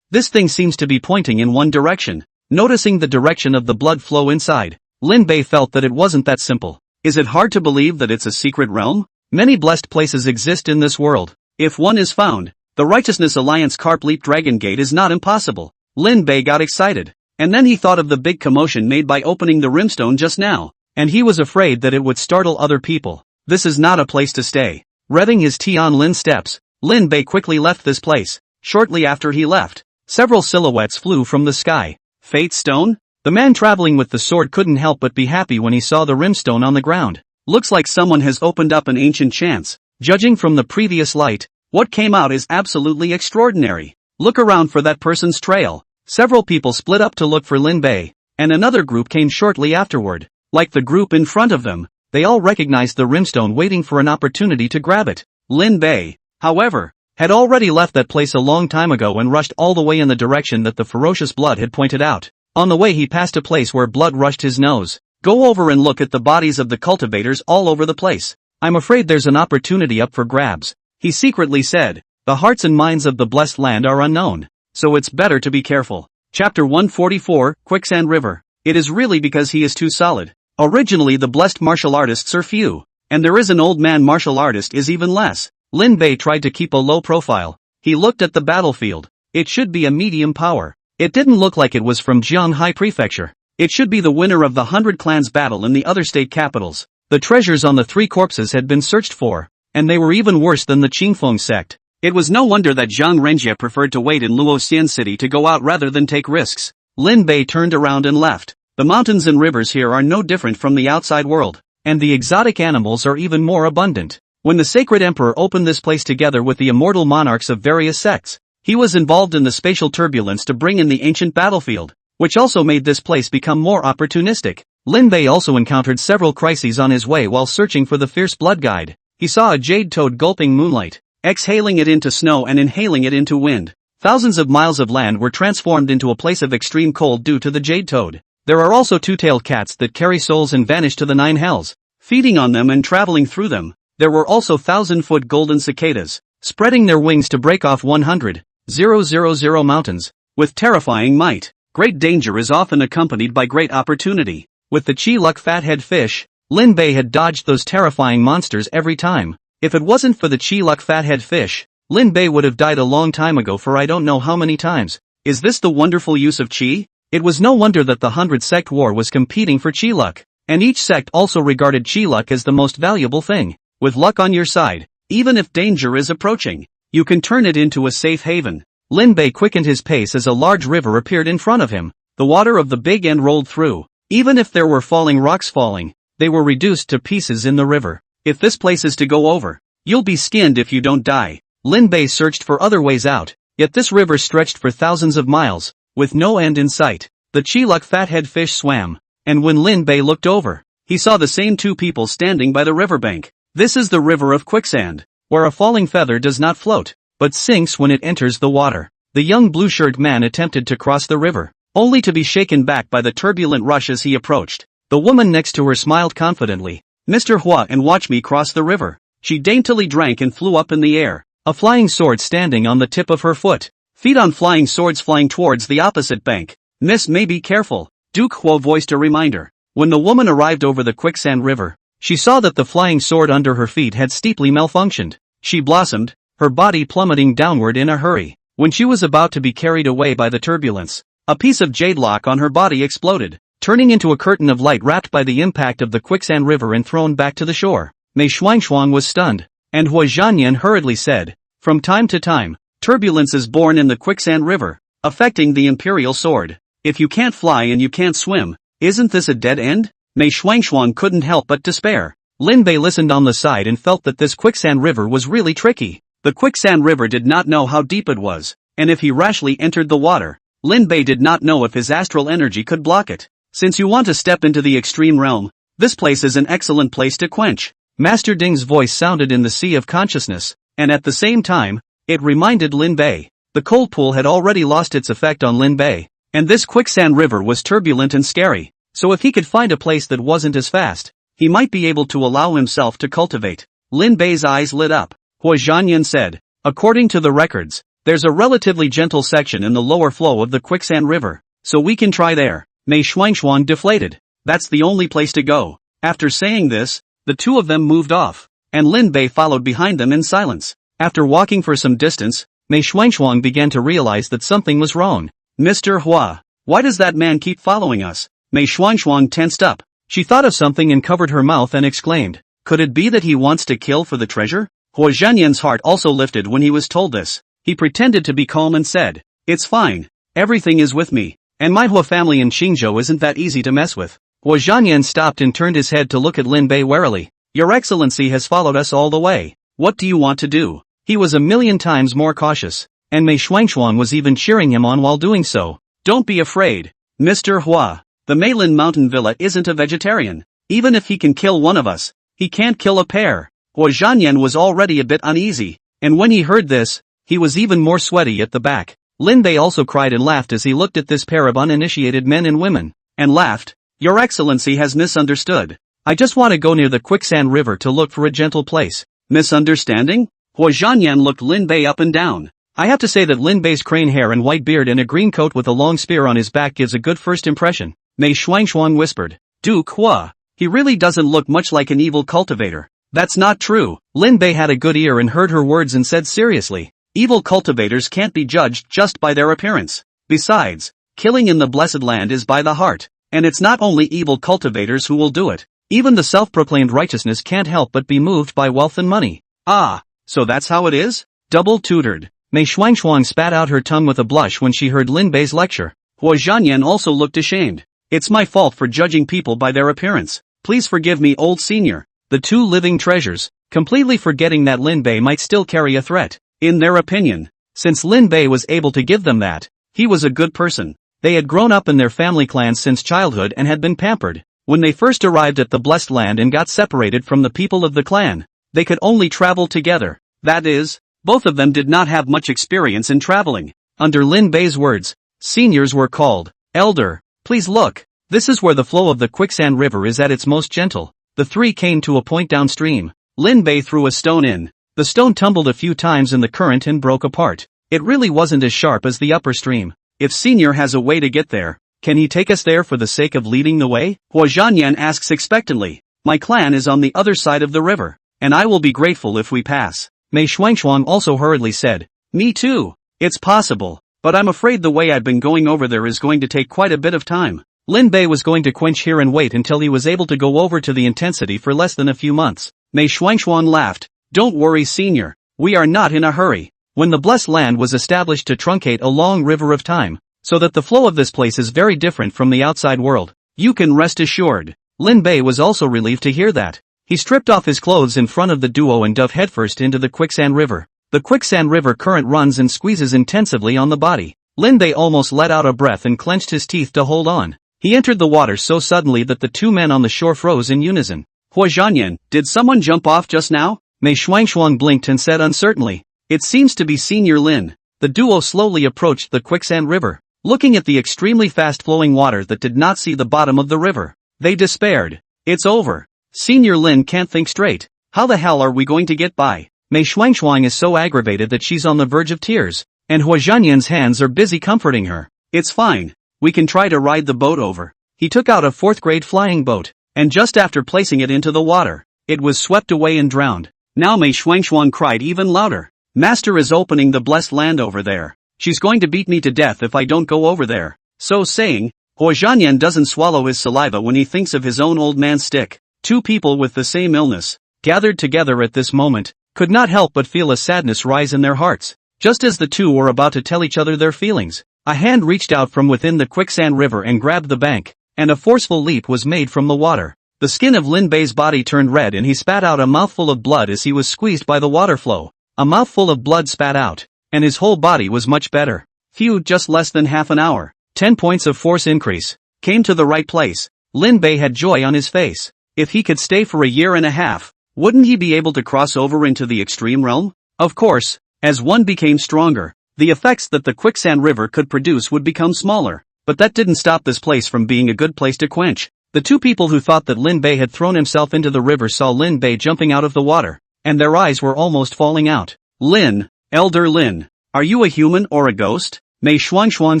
This thing seems to be pointing in one direction. Noticing the direction of the blood flow inside, Lin Bei felt that it wasn't that simple. Is it hard to believe that it's a secret realm? Many blessed places exist in this world. If one is found, the Righteousness Alliance Carp Leap Dragon Gate is not impossible. Lin Bei got excited, and then he thought of the big commotion made by opening the rimstone just now, and he was afraid that it would startle other people. This is not a place to stay. Revving his Tian Lin steps, Lin Bei quickly left this place. Shortly after he left, several silhouettes flew from the sky. Fate Stone? The man traveling with the sword couldn't help but be happy when he saw the rimstone on the ground. Looks like someone has opened up an ancient chance. Judging from the previous light, what came out is absolutely extraordinary. Look around for that person's trail. Several people split up to look for Lin Bei, and another group came shortly afterward. Like the group in front of them, they all recognized the rimstone, waiting for an opportunity to grab it. Lin Bei, however, had already left that place a long time ago and rushed all the way in the direction that the ferocious blood had pointed out. On the way he passed a place where blood rushed his nose. Go over and look at the bodies of the cultivators all over the place. I'm afraid there's an opportunity up for grabs, he secretly said. The hearts and minds of the blessed land are unknown, so it's better to be careful. Chapter 144, Quicksand River. It is really because he is too solid. Originally the blessed martial artists are few, and there is an old man martial artist is even less. Lin Bei tried to keep a low profile. He looked at the battlefield. It should be a medium power. It didn't look like it was from Jianghai Prefecture. It should be the winner of the 100 Clans battle in the other state capitals. The treasures on the 3 corpses had been searched for, and they were even worse than the Qingfeng sect. It was no wonder that Zhang Renjie preferred to wait in Luoxian City to go out rather than take risks. Lin Bei turned around and left. The mountains and rivers here are no different from the outside world, and the exotic animals are even more abundant. When the sacred emperor opened this place together with the immortal monarchs of various sects, he was involved in the spatial turbulence to bring in the ancient battlefield, which also made this place become more opportunistic. Lin Bei also encountered several crises on his way while searching for the fierce blood guide. He saw a jade toad gulping moonlight, exhaling it into snow and inhaling it into wind. Thousands of miles of land were transformed into a place of extreme cold due to the jade toad. There are also 2-tailed cats that carry souls and vanish to the 9 hells, feeding on them and traveling through them. There were also 1,000-foot golden cicadas, spreading their wings to break off 100,000 mountains, with terrifying might. Great danger is often accompanied by great opportunity. With the Chi-Luck fathead fish, Lin Bei had dodged those terrifying monsters every time. If it wasn't for the Chi-Luck fathead fish, Lin Bei would have died a long time ago for I don't know how many times. Is this the wonderful use of Chi? It was no wonder that the 100 sect war was competing for Chi-Luck, and each sect also regarded Chi-Luck as the most valuable thing. With luck on your side, even if danger is approaching, you can turn it into a safe haven. Lin Bei quickened his pace as a large river appeared in front of him. The water of the big end rolled through. Even if there were falling rocks falling, they were reduced to pieces in the river. If this place is to go over, you'll be skinned if you don't die. Lin Bei searched for other ways out, yet this river stretched for thousands of miles, with no end in sight. The Chi-Luck fathead fish swam, and when Lin Bei looked over, he saw the same 2 people standing by the riverbank. This is the river of quicksand, where a falling feather does not float, but sinks when it enters the water. The young blue-shirt man attempted to cross the river, only to be shaken back by the turbulent rush as he approached. The woman next to her smiled confidently. Mr. Hua, and watch me cross the river. She daintily drank and flew up in the air, a flying sword standing on the tip of her foot. Feet on flying swords flying towards the opposite bank. Miss may be careful, Duke Hua voiced a reminder. When the woman arrived over the quicksand river, she saw that the flying sword under her feet had steeply malfunctioned. She blossomed, her body plummeting downward in a hurry. When she was about to be carried away by the turbulence, a piece of jade lock on her body exploded, turning into a curtain of light wrapped by the impact of the quicksand river and thrown back to the shore. Mei Shuangshuang was stunned, and Hua Zhanyan hurriedly said, from time to time, Turbulence is born in the quicksand river, affecting the imperial sword. If you can't fly and you can't swim, isn't this a dead end? Mei Xuangshuang couldn't help but despair. Lin Bei listened on the side and felt that this quicksand river was really tricky. The quicksand river did not know how deep it was, and if he rashly entered the water, Lin Bei did not know if his astral energy could block it. Since you want to step into the extreme realm, this place is an excellent place to quench. Master Ding's voice sounded in the sea of consciousness, and at the same time, it reminded Lin Bei. The cold pool had already lost its effect on Lin Bei, and this quicksand river was turbulent and scary, so if he could find a place that wasn't as fast, he might be able to allow himself to cultivate. Lin Bei's eyes lit up. Hua Zhanyan said, according to the records, there's a relatively gentle section in the lower flow of the quicksand river, so we can try there. Mei Xuangshuang deflated. That's the only place to go. After saying this, the two of them moved off, and Lin Bei followed behind them in silence. After walking for some distance, Mei Xuangshuang began to realize that something was wrong. Mr. Hua, why does that man keep following us? Mei Xuangshuang tensed up. She thought of something and covered her mouth and exclaimed, could it be that he wants to kill for the treasure? Hua Zhanyan's heart also lifted when he was told this. He pretended to be calm and said, it's fine. Everything is with me, and my Hua family in Qingzhou isn't that easy to mess with. Hua Zhanyan stopped and turned his head to look at Lin Bei warily. Your Excellency has followed us all the way. What do you want to do? He was a million times more cautious, and Mei Xuangshuang was even cheering him on while doing so. Don't be afraid, Mr. Hua. The Meilin Mountain Villa isn't a vegetarian. Even if he can kill one of us, he can't kill a pair. Hua Zhanyan was already a bit uneasy, and when he heard this, he was even more sweaty at the back. Lin Bei also cried and laughed as he looked at this pair of uninitiated men and women, and laughed. Your Excellency has misunderstood. I just want to go near the quicksand river to look for a gentle place. Misunderstanding? Hua Zhanyan looked Lin Bei up and down. I have to say that Lin Bei's crane hair and white beard and a green coat with a long spear on his back gives a good first impression. Mei Xuangshuang whispered. Duke Hua. He really doesn't look much like an evil cultivator. That's not true. Lin Bei had a good ear and heard her words and said seriously. Evil cultivators can't be judged just by their appearance. Besides, killing in the blessed land is by the heart, and it's not only evil cultivators who will do it. Even the self-proclaimed righteousness can't help but be moved by wealth and money. Ah, so that's how it is? Double-tutored. Mei Xuangshuang spat out her tongue with a blush when she heard Lin Bei's lecture. Hua Zhanyan also looked ashamed. It's my fault for judging people by their appearance. Please forgive me, old senior. The two living treasures, completely forgetting that Lin Bei might still carry a threat. In their opinion, since Lin Bei was able to give them that, he was a good person. They had grown up in their family clans since childhood and had been pampered. When they first arrived at the blessed land and got separated from the people of the clan, they could only travel together. That is, both of them did not have much experience in traveling. Under Lin Bei's words, seniors were called. Elder, please look. This is where the flow of the quicksand river is at its most gentle. The three came to a point downstream. Lin Bei threw a stone in. The stone tumbled a few times in the current and broke apart. It really wasn't as sharp as the upper stream. If Senior has a way to get there, can he take us there for the sake of leading the way? Hua Zhanyan asks expectantly. My clan is on the other side of the river, and I will be grateful if we pass. Mei Xuangshuang also hurriedly said. Me too. It's possible, but I'm afraid the way I've been going over there is going to take quite a bit of time. Lin Bei was going to quench here and wait until he was able to go over to the intensity for less than a few months. Mei Xuangshuang laughed. Don't worry, Senior. We are not in a hurry. When the blessed land was established to truncate a long river of time, so that the flow of this place is very different from the outside world, you can rest assured. Lin Bei was also relieved to hear that. He stripped off his clothes in front of the duo and dove headfirst into the quicksand river. The quicksand river current runs and squeezes intensively on the body. Lin Bei almost let out a breath and clenched his teeth to hold on. He entered the water so suddenly that the two men on the shore froze in unison. Hua Zhanyan, did someone jump off just now? Mei Xuangshuang blinked and said uncertainly. It seems to be Senior Lin. The duo slowly approached the quicksand river, looking at the extremely fast-flowing water that did not see the bottom of the river. They despaired. It's over. Senior Lin can't think straight. How the hell are we going to get by? Mei Xuangshuang is so aggravated that she's on the verge of tears, and Hua Zhanyan's hands are busy comforting her. It's fine. We can try to ride the boat over. He took out a 4th-grade flying boat, and just after placing it into the water, it was swept away and drowned. Now Mei Xuangshuang cried even louder. Master is opening the blessed land over there. She's going to beat me to death if I don't go over there. So saying, Hua Zhanyan doesn't swallow his saliva when he thinks of his own old man's stick. Two people with the same illness, gathered together at this moment, could not help but feel a sadness rise in their hearts. Just as the two were about to tell each other their feelings, a hand reached out from within the quicksand river and grabbed the bank, and a forceful leap was made from the water. The skin of Lin Bei's body turned red and he spat out a mouthful of blood as he was squeezed by the water flow. A mouthful of blood spat out, and his whole body was much better. Phew, just less than half an hour. 10 points of force increase. Came to the right place. Lin Bei had joy on his face. If he could stay for a year and a half, wouldn't he be able to cross over into the extreme realm? Of course, as one became stronger, the effects that the quicksand river could produce would become smaller. But that didn't stop this place from being a good place to quench. The two people who thought that Lin Bei had thrown himself into the river saw Lin Bei jumping out of the water, and their eyes were almost falling out. Lin, Elder Lin, are you a human or a ghost? Mei Xuanxuan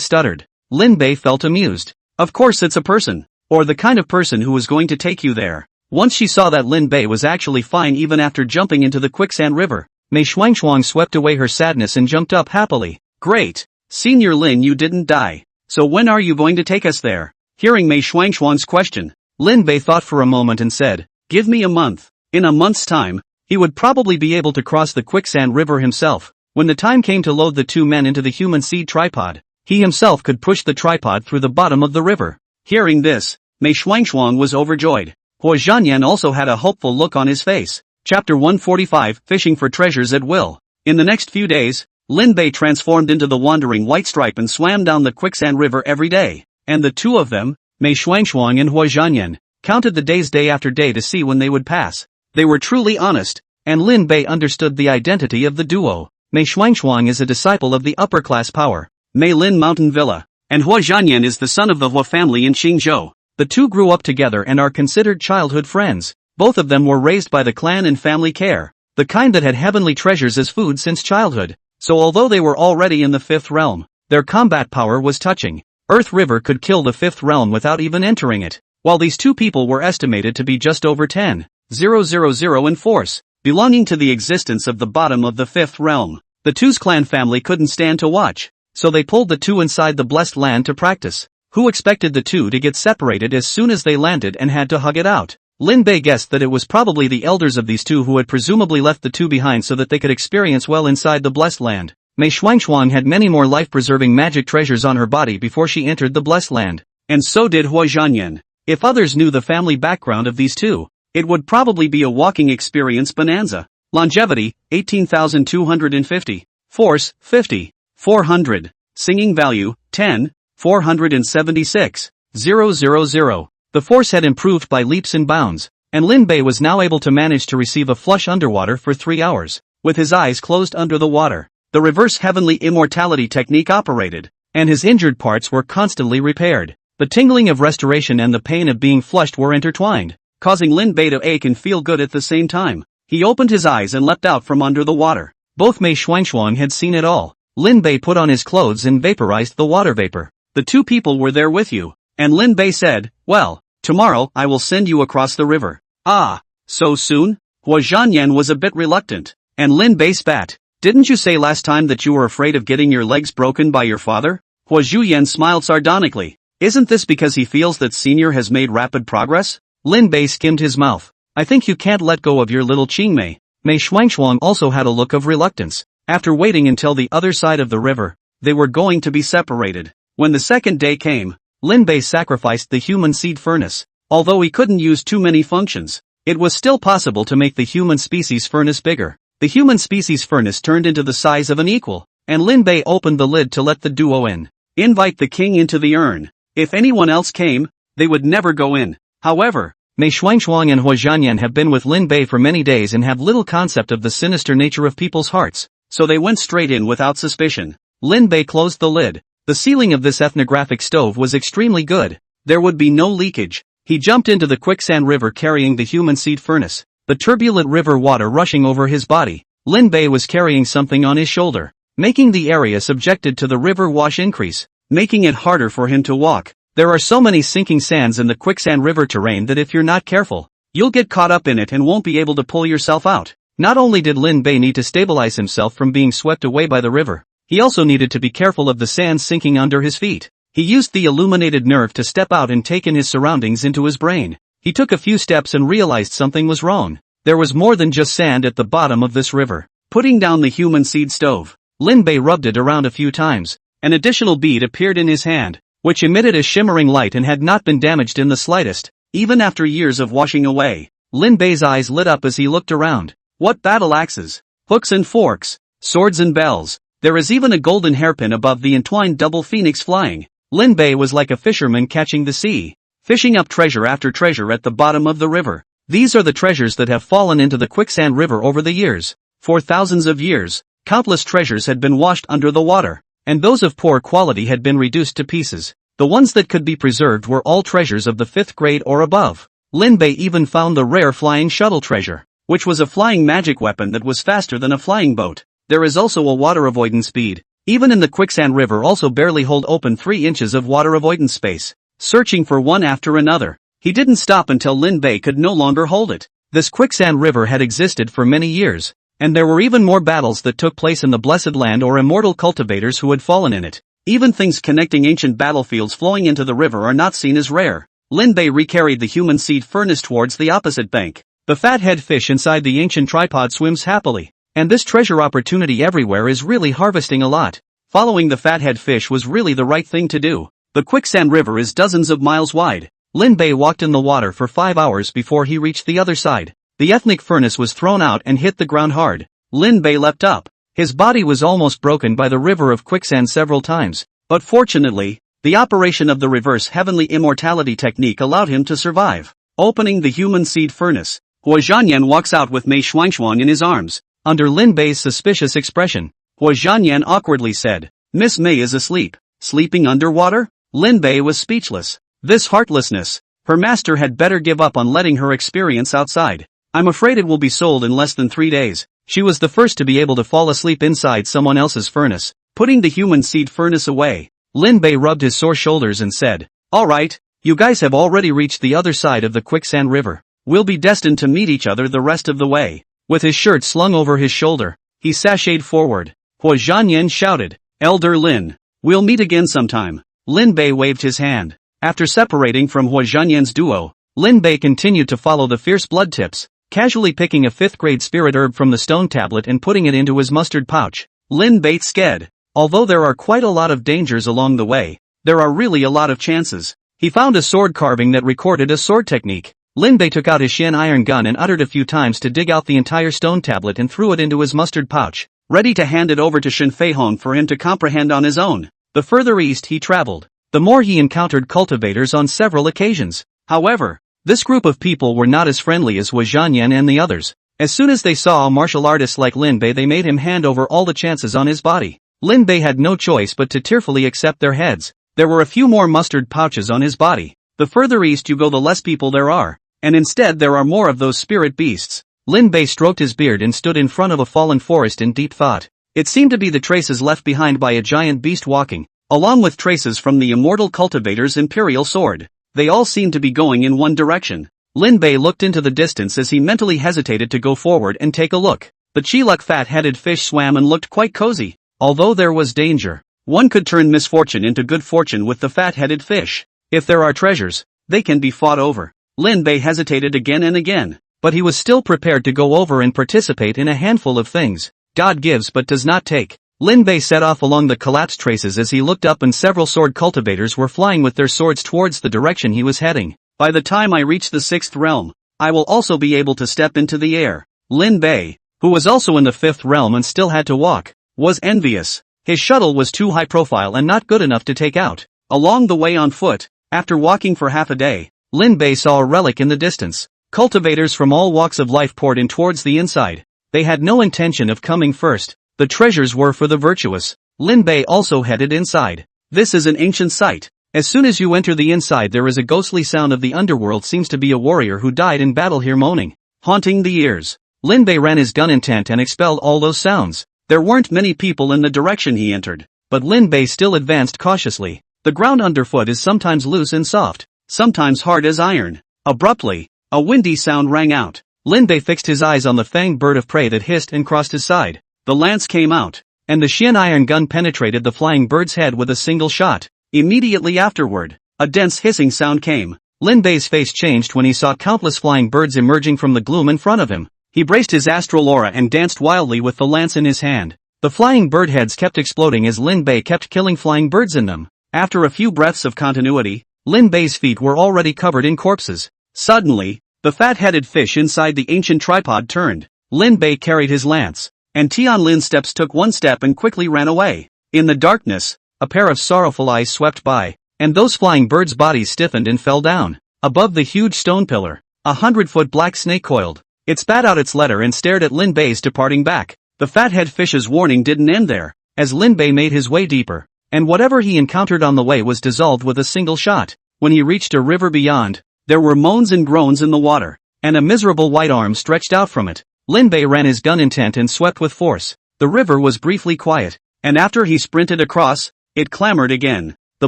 stuttered. Lin Bei felt amused. Of course it's a person, or the kind of person who was going to take you there. Once she saw that Lin Bei was actually fine even after jumping into the quicksand river, Mei Xuanxuan swept away her sadness and jumped up happily. Great! Senior Lin, you didn't die. So when are you going to take us there? Hearing Mei Xuanxuan's question, Lin Bei thought for a moment and said, give me a month. In a month's time, he would probably be able to cross the quicksand river himself. When the time came to load the two men into the human seed tripod, he himself could push the tripod through the bottom of the river. Hearing this, Mei Xuanxuan was overjoyed. Huo Zhanyan also had a hopeful look on his face. Chapter 145, Fishing for Treasures at Will. In the next few days, Lin Bei transformed into the wandering white stripe and swam down the quicksand river every day. And the two of them, Mei Xuanxuan and Huo Zhanyan, counted the days day after day to see when they would pass. They were truly honest, and Lin Bei understood the identity of the duo. Mei Xuanxuan is a disciple of the upper-class power, Mei Lin Mountain Villa, and Huo Zhanyan is the son of the Hua family in Qingzhou. The two grew up together and are considered childhood friends. Both of them were raised by the clan and family care, the kind that had heavenly treasures as food since childhood. So although they were already in the fifth realm, their combat power was touching. Earth River could kill the fifth realm without even entering it, while these two people were estimated to be just over 10,000 in force, belonging to the existence of the bottom of the fifth realm. The two's clan family couldn't stand to watch, so they pulled the two inside the blessed land to practice. Who expected the two to get separated as soon as they landed and had to hug it out? Lin Bei guessed that it was probably the elders of these two who had presumably left the two behind so that they could experience well inside the blessed land. Mei Xuanxuan had many more life-preserving magic treasures on her body before she entered the blessed land, and so did Huo Zhanyan. If others knew the family background of these two, it would probably be a walking experience bonanza. Longevity, 18,250. Force, 50. 400. Singing value, 10. 476. 000. The force had improved by leaps and bounds, and Lin Bei was now able to manage to receive a flush underwater for 3 hours, with his eyes closed under the water. The reverse heavenly immortality technique operated, and his injured parts were constantly repaired. The tingling of restoration and the pain of being flushed were intertwined, causing Lin Bei to ache and feel good at the same time. He opened his eyes and leapt out from under the water. Both Mei Xuanxuan had seen it all. Lin Bei put on his clothes and vaporized the water vapor. The two people were there with you, and Lin Bei said, well, tomorrow I will send you across the river. Ah, so soon? Huo Zhanyan was a bit reluctant, and Lin Bei spat. Didn't you say last time that you were afraid of getting your legs broken by your father? Huo Zhuyan smiled sardonically. Isn't this because he feels that Senior has made rapid progress? Lin Bei skimmed his mouth. I think you can't let go of your little Qingmei. Mei Xuanxuan also had a look of reluctance. After waiting until the other side of the river, they were going to be separated. When the second day came, Lin Bei sacrificed the human seed furnace. Although he couldn't use too many functions, it was still possible to make the human species furnace bigger. The human species furnace turned into the size of an equal, and Lin Bei opened the lid to let the duo in. Invite the king into the urn. If anyone else came, they would never go in. However, Mei Xuanxuan and Huo Zhanyan have been with Lin Bei for many days and have little concept of the sinister nature of people's hearts, so they went straight in without suspicion. Lin Bei closed the lid. The sealing of this ethnographic stove was extremely good. There would be no leakage. He jumped into the quicksand river carrying the human seed furnace, the turbulent river water rushing over his body. Lin Bei was carrying something on his shoulder, making the area subjected to the river wash increase, making it harder for him to walk. There are so many sinking sands in the quicksand river terrain that if you're not careful, you'll get caught up in it and won't be able to pull yourself out. Not only did Lin Bei need to stabilize himself from being swept away by the river, he also needed to be careful of the sand sinking under his feet. He used the illuminated nerve to step out and take in his surroundings into his brain. He took a few steps and realized something was wrong. There was more than just sand at the bottom of this river. Putting down the human seed stove, Lin Bei rubbed it around a few times. An additional bead appeared in his hand, which emitted a shimmering light and had not been damaged in the slightest, even after years of washing away. Lin Bei's eyes lit up as he looked around. What battle axes, hooks and forks, swords and bells. There is even a golden hairpin above the entwined double phoenix flying. Lin Bei was like a fisherman catching the sea, fishing up treasure after treasure at the bottom of the river. These are the treasures that have fallen into the quicksand river over the years. For thousands of years, countless treasures had been washed under the water, and those of poor quality had been reduced to pieces. The ones that could be preserved were all treasures of the 5th grade or above. Lin Bei even found the rare flying shuttle treasure, which was a flying magic weapon that was faster than a flying boat. There is also a water avoidance bead. Even in the quicksand river also barely hold open 3 inches of water avoidance space. Searching for one after another, he didn't stop until Lin Bei could no longer hold it. This quicksand river had existed for many years, and there were even more battles that took place in the Blessed Land or immortal cultivators who had fallen in it. Even things connecting ancient battlefields flowing into the river are not seen as rare. Lin Bei recarried the human seed furnace towards the opposite bank. The fathead fish inside the ancient tripod swims happily. And this treasure opportunity everywhere is really harvesting a lot. Following the fathead fish was really the right thing to do. The quicksand river is dozens of miles wide. Lin Bei walked in the water for 5 hours before he reached the other side. The ethnic furnace was thrown out and hit the ground hard. Lin Bei leapt up. His body was almost broken by the river of quicksand several times. But fortunately, the operation of the reverse heavenly immortality technique allowed him to survive. Opening the human seed furnace, Hua Zhanyan walks out with Mei Xuanxuan in his arms. Under Lin Bei's suspicious expression, Hua Zhanyan awkwardly said, "Miss Mei is asleep. Sleeping underwater?" Lin Bei was speechless. This heartlessness. Her master had better give up on letting her experience outside. I'm afraid it will be sold in less than 3 days. She was the first to be able to fall asleep inside someone else's furnace. Putting the human seed furnace away, Lin Bei rubbed his sore shoulders and said, "All right, you guys have already reached the other side of the quicksand river. We'll be destined to meet each other the rest of the way." With his shirt slung over his shoulder, he sashayed forward. Hua Zhanyan shouted, "Elder Lin, we'll meet again sometime." Lin Bei waved his hand. After separating from Hua Zhanyan's duo, Lin Bei continued to follow the fierce blood tips, casually picking a 5th grade spirit herb from the stone tablet and putting it into his mustard pouch. Lin Bei sked. Although there are quite a lot of dangers along the way, there are really a lot of chances. He found a sword carving that recorded a sword technique. Lin Bei took out his Xian iron gun and uttered a few times to dig out the entire stone tablet and threw it into his mustard pouch, ready to hand it over to Shen Feihong for him to comprehend on his own. The further east he traveled, the more he encountered cultivators on several occasions. However, this group of people were not as friendly as Hua Zhanyan and the others. As soon as they saw a martial artist like Lin Bei, they made him hand over all the chances on his body. Lin Bei had no choice but to tearfully accept their heads. There were a few more mustard pouches on his body. The further east you go, the less people there are. And instead there are more of those spirit beasts. Lin Bei stroked his beard and stood in front of a fallen forest in deep thought. It seemed to be the traces left behind by a giant beast walking, along with traces from the immortal cultivator's imperial sword. They all seemed to be going in one direction. Lin Bei looked into the distance as he mentally hesitated to go forward and take a look. The Chiluk fat-headed fish swam and looked quite cozy. Although there was danger, one could turn misfortune into good fortune with the fat-headed fish. If there are treasures, they can be fought over. Lin Bei hesitated again and again, but he was still prepared to go over and participate in a handful of things. God gives but does not take. Lin Bei set off along the collapsed traces as he looked up, and several sword cultivators were flying with their swords towards the direction he was heading. By the time I reach the 6th realm, I will also be able to step into the air. Lin Bei, who was also in the 5th realm and still had to walk, was envious. His shuttle was too high profile and not good enough to take out. Along the way on foot, after walking for half a day, Lin Bei saw a relic in the distance. Cultivators from all walks of life poured in towards the inside. They had no intention of coming first. The treasures were for the virtuous. Lin Bei also headed inside. This is an ancient site. As soon as you enter the inside, there is a ghostly sound of the underworld. Seems to be a warrior who died in battle here moaning, haunting the ears. Lin Bei ran his gun intent and expelled all those sounds. There weren't many people in the direction he entered, but Lin Bei still advanced cautiously. The ground underfoot is sometimes loose and soft, sometimes hard as iron. Abruptly, a windy sound rang out. Lin Bei fixed his eyes on the fanged bird of prey that hissed and crossed his side. The lance came out, and the Xian iron gun penetrated the flying bird's head with a single shot. Immediately afterward, a dense hissing sound came. Lin Bei's face changed when he saw countless flying birds emerging from the gloom in front of him. He braced his astral aura and danced wildly with the lance in his hand. The flying bird heads kept exploding as Lin Bei kept killing flying birds in them. After a few breaths of continuity, Lin Bei's feet were already covered in corpses. Suddenly, the fat-headed fish inside the ancient tripod turned. Lin Bei carried his lance, and Tian Lin's steps took one step and quickly ran away. In the darkness, a pair of sorrowful eyes swept by, and those flying birds' bodies stiffened and fell down. Above the huge stone pillar, 100-foot black snake coiled. It spat out its letter and stared at Lin Bei's departing back. The fathead fish's warning didn't end there, as Lin Bei made his way deeper, and whatever he encountered on the way was dissolved with a single shot. When he reached a river beyond, there were moans and groans in the water, and a miserable white arm stretched out from it. Lin Bei ran his gun intent and swept with force. The river was briefly quiet, and after he sprinted across, it clamored again. The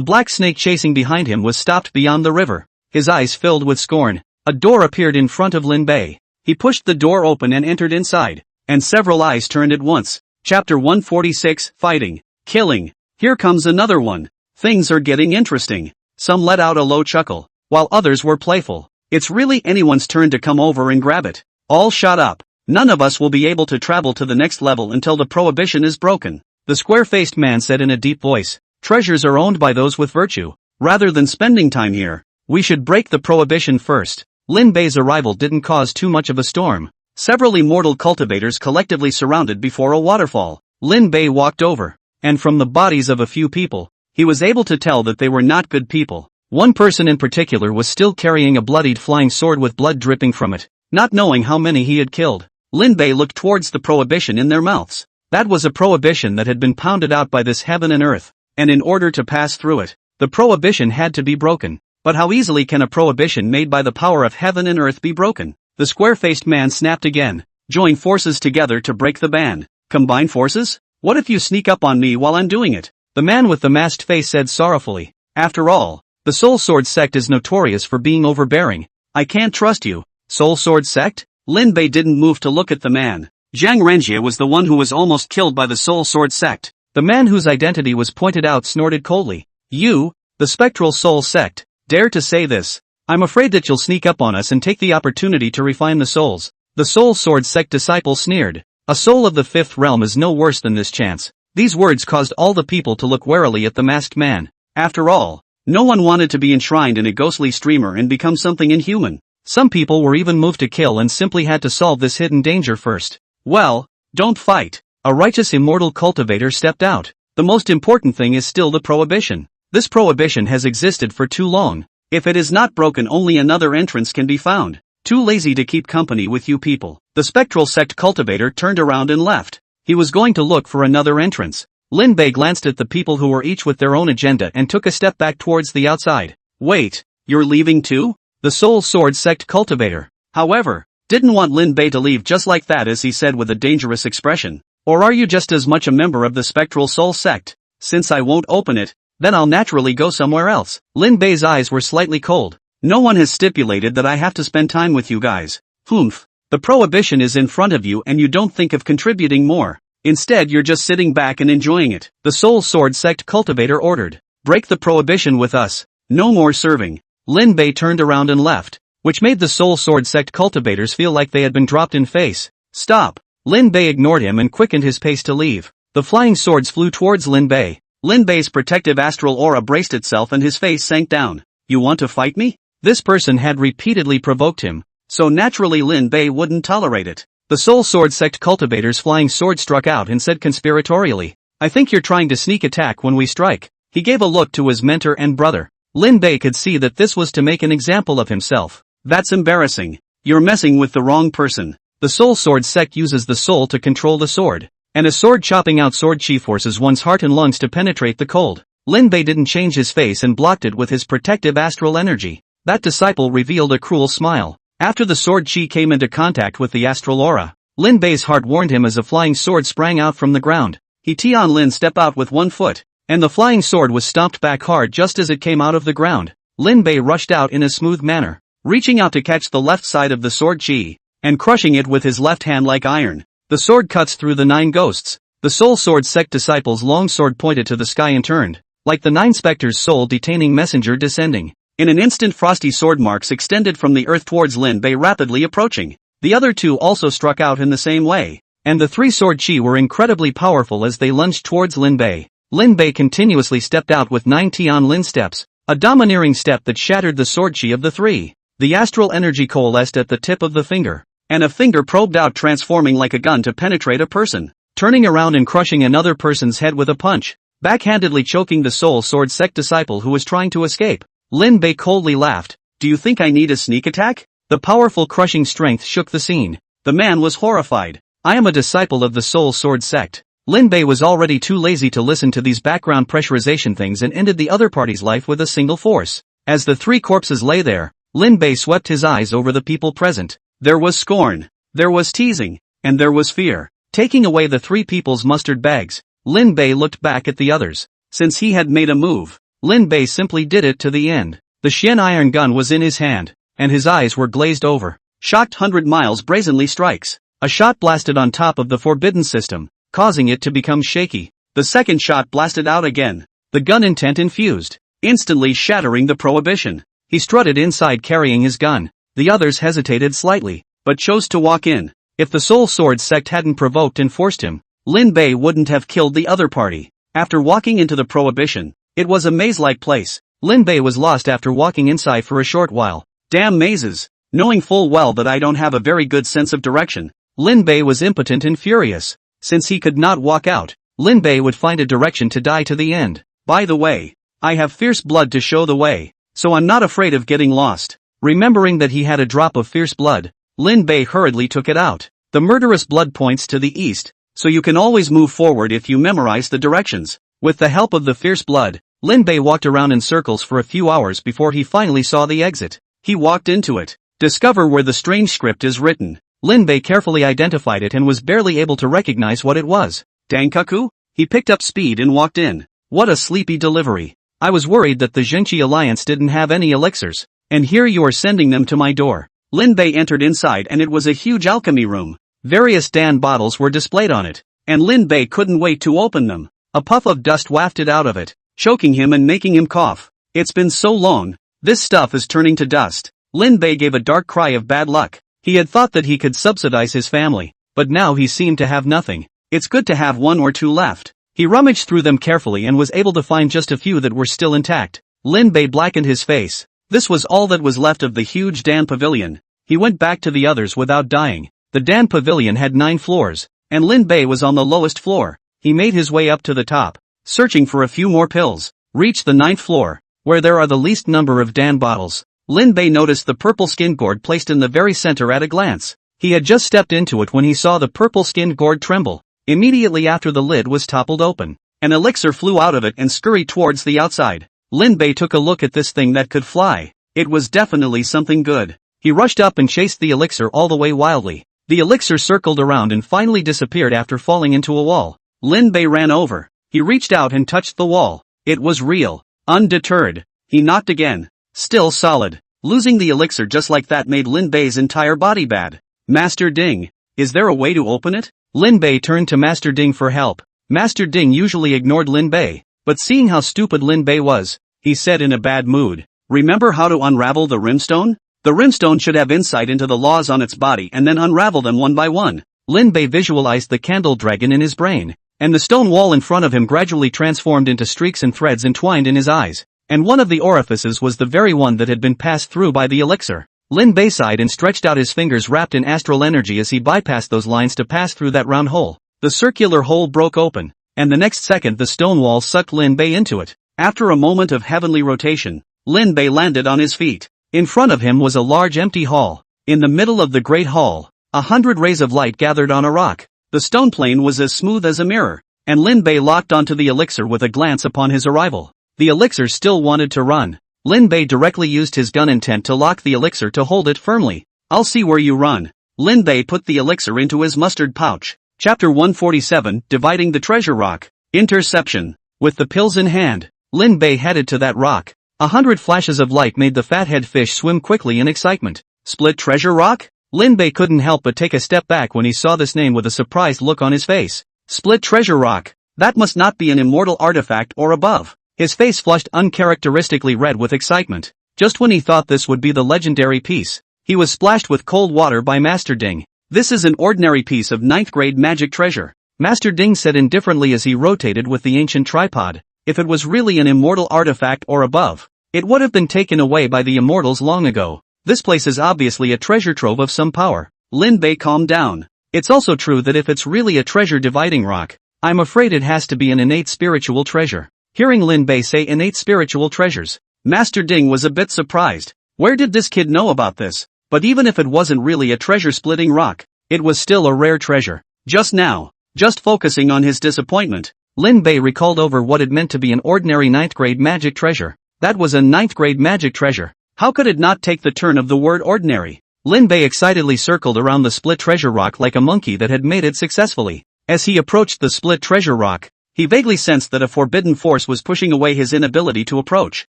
black snake chasing behind him was stopped beyond the river. His eyes filled with scorn. A door appeared in front of Lin Bei. He pushed the door open and entered inside, and several eyes turned at once. Chapter 146, Fighting. Killing. Here comes another one. Things are getting interesting. Some let out a low chuckle, while others were playful. It's really anyone's turn to come over and grab it. All shut up. None of us will be able to travel to the next level until the prohibition is broken. The square-faced man said in a deep voice. Treasures are owned by those with virtue. Rather than spending time here, we should break the prohibition first. Lin Bei's arrival didn't cause too much of a storm. Several immortal cultivators collectively surrounded before a waterfall. Lin Bei walked over, and from the bodies of a few people, he was able to tell that they were not good people. One person in particular was still carrying a bloodied flying sword with blood dripping from it. Not knowing how many he had killed, Lin Bei looked towards the prohibition in their mouths. That was a prohibition that had been pounded out by this heaven and earth, and in order to pass through it, the prohibition had to be broken. But how easily can a prohibition made by the power of heaven and earth be broken? The square-faced man snapped again. Join forces together to break the ban. Combine forces? What if you sneak up on me while I'm doing it? The man with the masked face said sorrowfully. After all, the Soul Sword sect is notorious for being overbearing. I can't trust you. Soul Sword sect? Lin Bei didn't move to look at the man. Zhang Renjie was the one who was almost killed by the Soul Sword sect. The man whose identity was pointed out snorted coldly. You, the Spectral Soul sect, dare to say this? I'm afraid that you'll sneak up on us and take the opportunity to refine the souls. The Soul Sword sect disciple sneered. A soul of the fifth realm is no worse than this chance. These words caused all the people to look warily at the masked man. After all, no one wanted to be enshrined in a ghostly streamer and become something inhuman. Some people were even moved to kill and simply had to solve this hidden danger first. Well, don't fight. A righteous immortal cultivator stepped out. The most important thing is still the prohibition. This prohibition has existed for too long. If it is not broken, only another entrance can be found. Too lazy to keep company with you people. The spectral sect cultivator turned around and left. He was going to look for another entrance. Lin Bei glanced at the people who were each with their own agenda and took a step back towards the outside. Wait, you're leaving too? The Soul Sword sect cultivator, however, didn't want Lin Bei to leave just like that, as he said with a dangerous expression. Or are you just as much a member of the Spectral Soul sect? Since I won't open it, then I'll naturally go somewhere else. Lin Bei's eyes were slightly cold. No one has stipulated that I have to spend time with you guys. Humph. The prohibition is in front of you and you don't think of contributing more. Instead you're just sitting back and enjoying it. The Soul Sword sect cultivator ordered. Break the prohibition with us. No more serving. Lin Bei turned around and left, which made the Soul Sword sect cultivators feel like they had been dropped in face. Stop. Lin Bei ignored him and quickened his pace to leave. The flying swords flew towards Lin Bei. Lin Bei's protective astral aura braced itself and his face sank down. You want to fight me? This person had repeatedly provoked him, so naturally Lin Bei wouldn't tolerate it. The Soul Sword sect cultivator's flying sword struck out and said conspiratorially, I think you're trying to sneak attack when we strike. He gave a look to his mentor and brother. Lin Bei could see that this was to make an example of himself. That's embarrassing. You're messing with the wrong person. The Soul Sword sect uses the soul to control the sword, and a sword chopping out sword chi forces one's heart and lungs to penetrate the cold. Lin Bei didn't change his face and blocked it with his protective astral energy. That disciple revealed a cruel smile. After the sword chi came into contact with the astral aura, Lin Bei's heart warned him as a flying sword sprang out from the ground. He Tian Lin stepped out with one foot, and the flying sword was stomped back hard just as it came out of the ground. Lin Bei rushed out in a smooth manner, reaching out to catch the left side of the sword chi, and crushing it with his left hand like iron. The sword cuts through the 9 ghosts. The Soul Sword sect disciple's long sword pointed to the sky and turned, like the 9 specters' soul-detaining messenger descending. In an instant frosty sword marks extended from the earth towards Lin Bei, rapidly approaching. The other 2 also struck out in the same way, and the three sword chi were incredibly powerful as they lunged towards Lin Bei. Lin Bei continuously stepped out with 9 Tian Lin steps, a domineering step that shattered the sword chi of the three. The astral energy coalesced at the tip of the finger, and a finger probed out, transforming like a gun to penetrate a person, turning around and crushing another person's head with a punch, backhandedly choking the soul sword sect disciple who was trying to escape. Lin Bei coldly laughed. Do you think I need a sneak attack? The powerful crushing strength shook the scene. The man was horrified. I am a disciple of the soul sword sect. Lin Bei was already too lazy to listen to these background pressurization things and ended the other party's life with a single force. As the three corpses lay there, Lin Bei swept his eyes over the people present. There was scorn, there was teasing, and there was fear. Taking away the three people's mustard bags, Lin Bei looked back at the others. Since he had made a move, Lin Bei simply did it to the end. The Xian iron gun was in his hand, and his eyes were glazed over. Shocked 100 miles brazenly strikes. A shot blasted on top of the forbidden system, causing it to become shaky. The second shot blasted out again. The gun intent infused, instantly shattering the prohibition. He strutted inside carrying his gun. The others hesitated slightly, but chose to walk in. If the Soul Sword sect hadn't provoked and forced him, Lin Bei wouldn't have killed the other party. After walking into the prohibition, it was a maze-like place. Lin Bei was lost after walking inside for a short while. Damn mazes! Knowing full well that I don't have a very good sense of direction, Lin Bei was impotent and furious. Since he could not walk out, Lin Bei would find a direction to die to the end. By the way, I have fierce blood to show the way, so I'm not afraid of getting lost. Remembering that he had a drop of fierce blood, Lin Bei hurriedly took it out. The murderous blood points to the east, so you can always move forward if you memorize the directions. With the help of the fierce blood, Lin Bei walked around in circles for a few hours before he finally saw the exit. He walked into it. Discover where the strange script is written. Lin Bei carefully identified it and was barely able to recognize what it was. Dankaku? He picked up speed and walked in. What a sleepy delivery. I was worried that the Zhenqi Alliance didn't have any elixirs, and here you are sending them to my door. Lin Bei entered inside and it was a huge alchemy room. Various Dan bottles were displayed on it, and Lin Bei couldn't wait to open them. A puff of dust wafted out of it, choking him and making him cough. It's been so long, this stuff is turning to dust. Lin Bei gave a dark cry of bad luck. He had thought that he could subsidize his family, but now he seemed to have nothing. It's good to have one or two left. He rummaged through them carefully and was able to find just a few that were still intact. Lin Bei blackened his face. This was all that was left of the huge Dan Pavilion. He went back to the others without dying. The Dan Pavilion had 9 floors, and Lin Bei was on the lowest floor. He made his way up to the top, searching for a few more pills. Reached the 9th floor, where there are the least number of Dan bottles. Lin Bei noticed the purple skin gourd placed in the very center at a glance. He had just stepped into it when he saw the purple skinned gourd tremble. Immediately after the lid was toppled open, an elixir flew out of it and scurried towards the outside. Lin Bei took a look at this thing that could fly. It was definitely something good. He rushed up and chased the elixir all the way wildly. The elixir circled around and finally disappeared after falling into a wall. Lin Bei ran over. He reached out and touched the wall. It was real. Undeterred, he knocked again. Still solid. Losing the elixir just like that made Lin Bei's entire body bad. Master Ding, is there a way to open it? Lin Bei turned to Master Ding for help. Master Ding usually ignored Lin Bei, but seeing how stupid Lin Bei was, he said in a bad mood, remember how to unravel the rimstone? The rimstone should have insight into the laws on its body and then unravel them one by one. Lin Bei visualized the candle dragon in his brain, and the stone wall in front of him gradually transformed into streaks and threads entwined in his eyes, and one of the orifices was the very one that had been passed through by the elixir. Lin Bei sighed and stretched out his fingers wrapped in astral energy as he bypassed those lines to pass through that round hole. The circular hole broke open, and the next second the stone wall sucked Lin Bei into it. After a moment of heavenly rotation, Lin Bei landed on his feet. In front of him was a large empty hall. In the middle of the great hall, 100 rays of light gathered on a rock. The stone plane was as smooth as a mirror, and Lin Bei locked onto the elixir with a glance upon his arrival. The elixir still wanted to run. Lin Bei directly used his gun intent to lock the elixir to hold it firmly. I'll see where you run. Lin Bei put the elixir into his mustard pouch. Chapter 147, Dividing the Treasure Rock. Interception. With the pills in hand, Lin Bei headed to that rock. 100 flashes of light made the fathead fish swim quickly in excitement. Split Treasure Rock? Lin Bei couldn't help but take a step back when he saw this name with a surprised look on his face. Split Treasure Rock. That must not be an immortal artifact or above. His face flushed uncharacteristically red with excitement. Just when he thought this would be the legendary piece, he was splashed with cold water by Master Ding. This is an ordinary piece of 9th grade magic treasure, Master Ding said indifferently as he rotated with the ancient tripod. If it was really an immortal artifact or above, it would have been taken away by the immortals long ago. This place is obviously a treasure trove of some power. Lin Bei calmed down. It's also true that if it's really a treasure dividing rock, I'm afraid it has to be an innate spiritual treasure. Hearing Lin Bei say innate spiritual treasures, Master Ding was a bit surprised. Where did this kid know about this? But even if it wasn't really a treasure-splitting rock, it was still a rare treasure. Just focusing on his disappointment, Lin Bei recalled over what it meant to be an ordinary 9th grade magic treasure. That was a 9th grade magic treasure. How could it not take the turn of the word ordinary? Lin Bei excitedly circled around the split treasure rock like a monkey that had made it successfully. As he approached the split treasure rock, he vaguely sensed that a forbidden force was pushing away his inability to approach.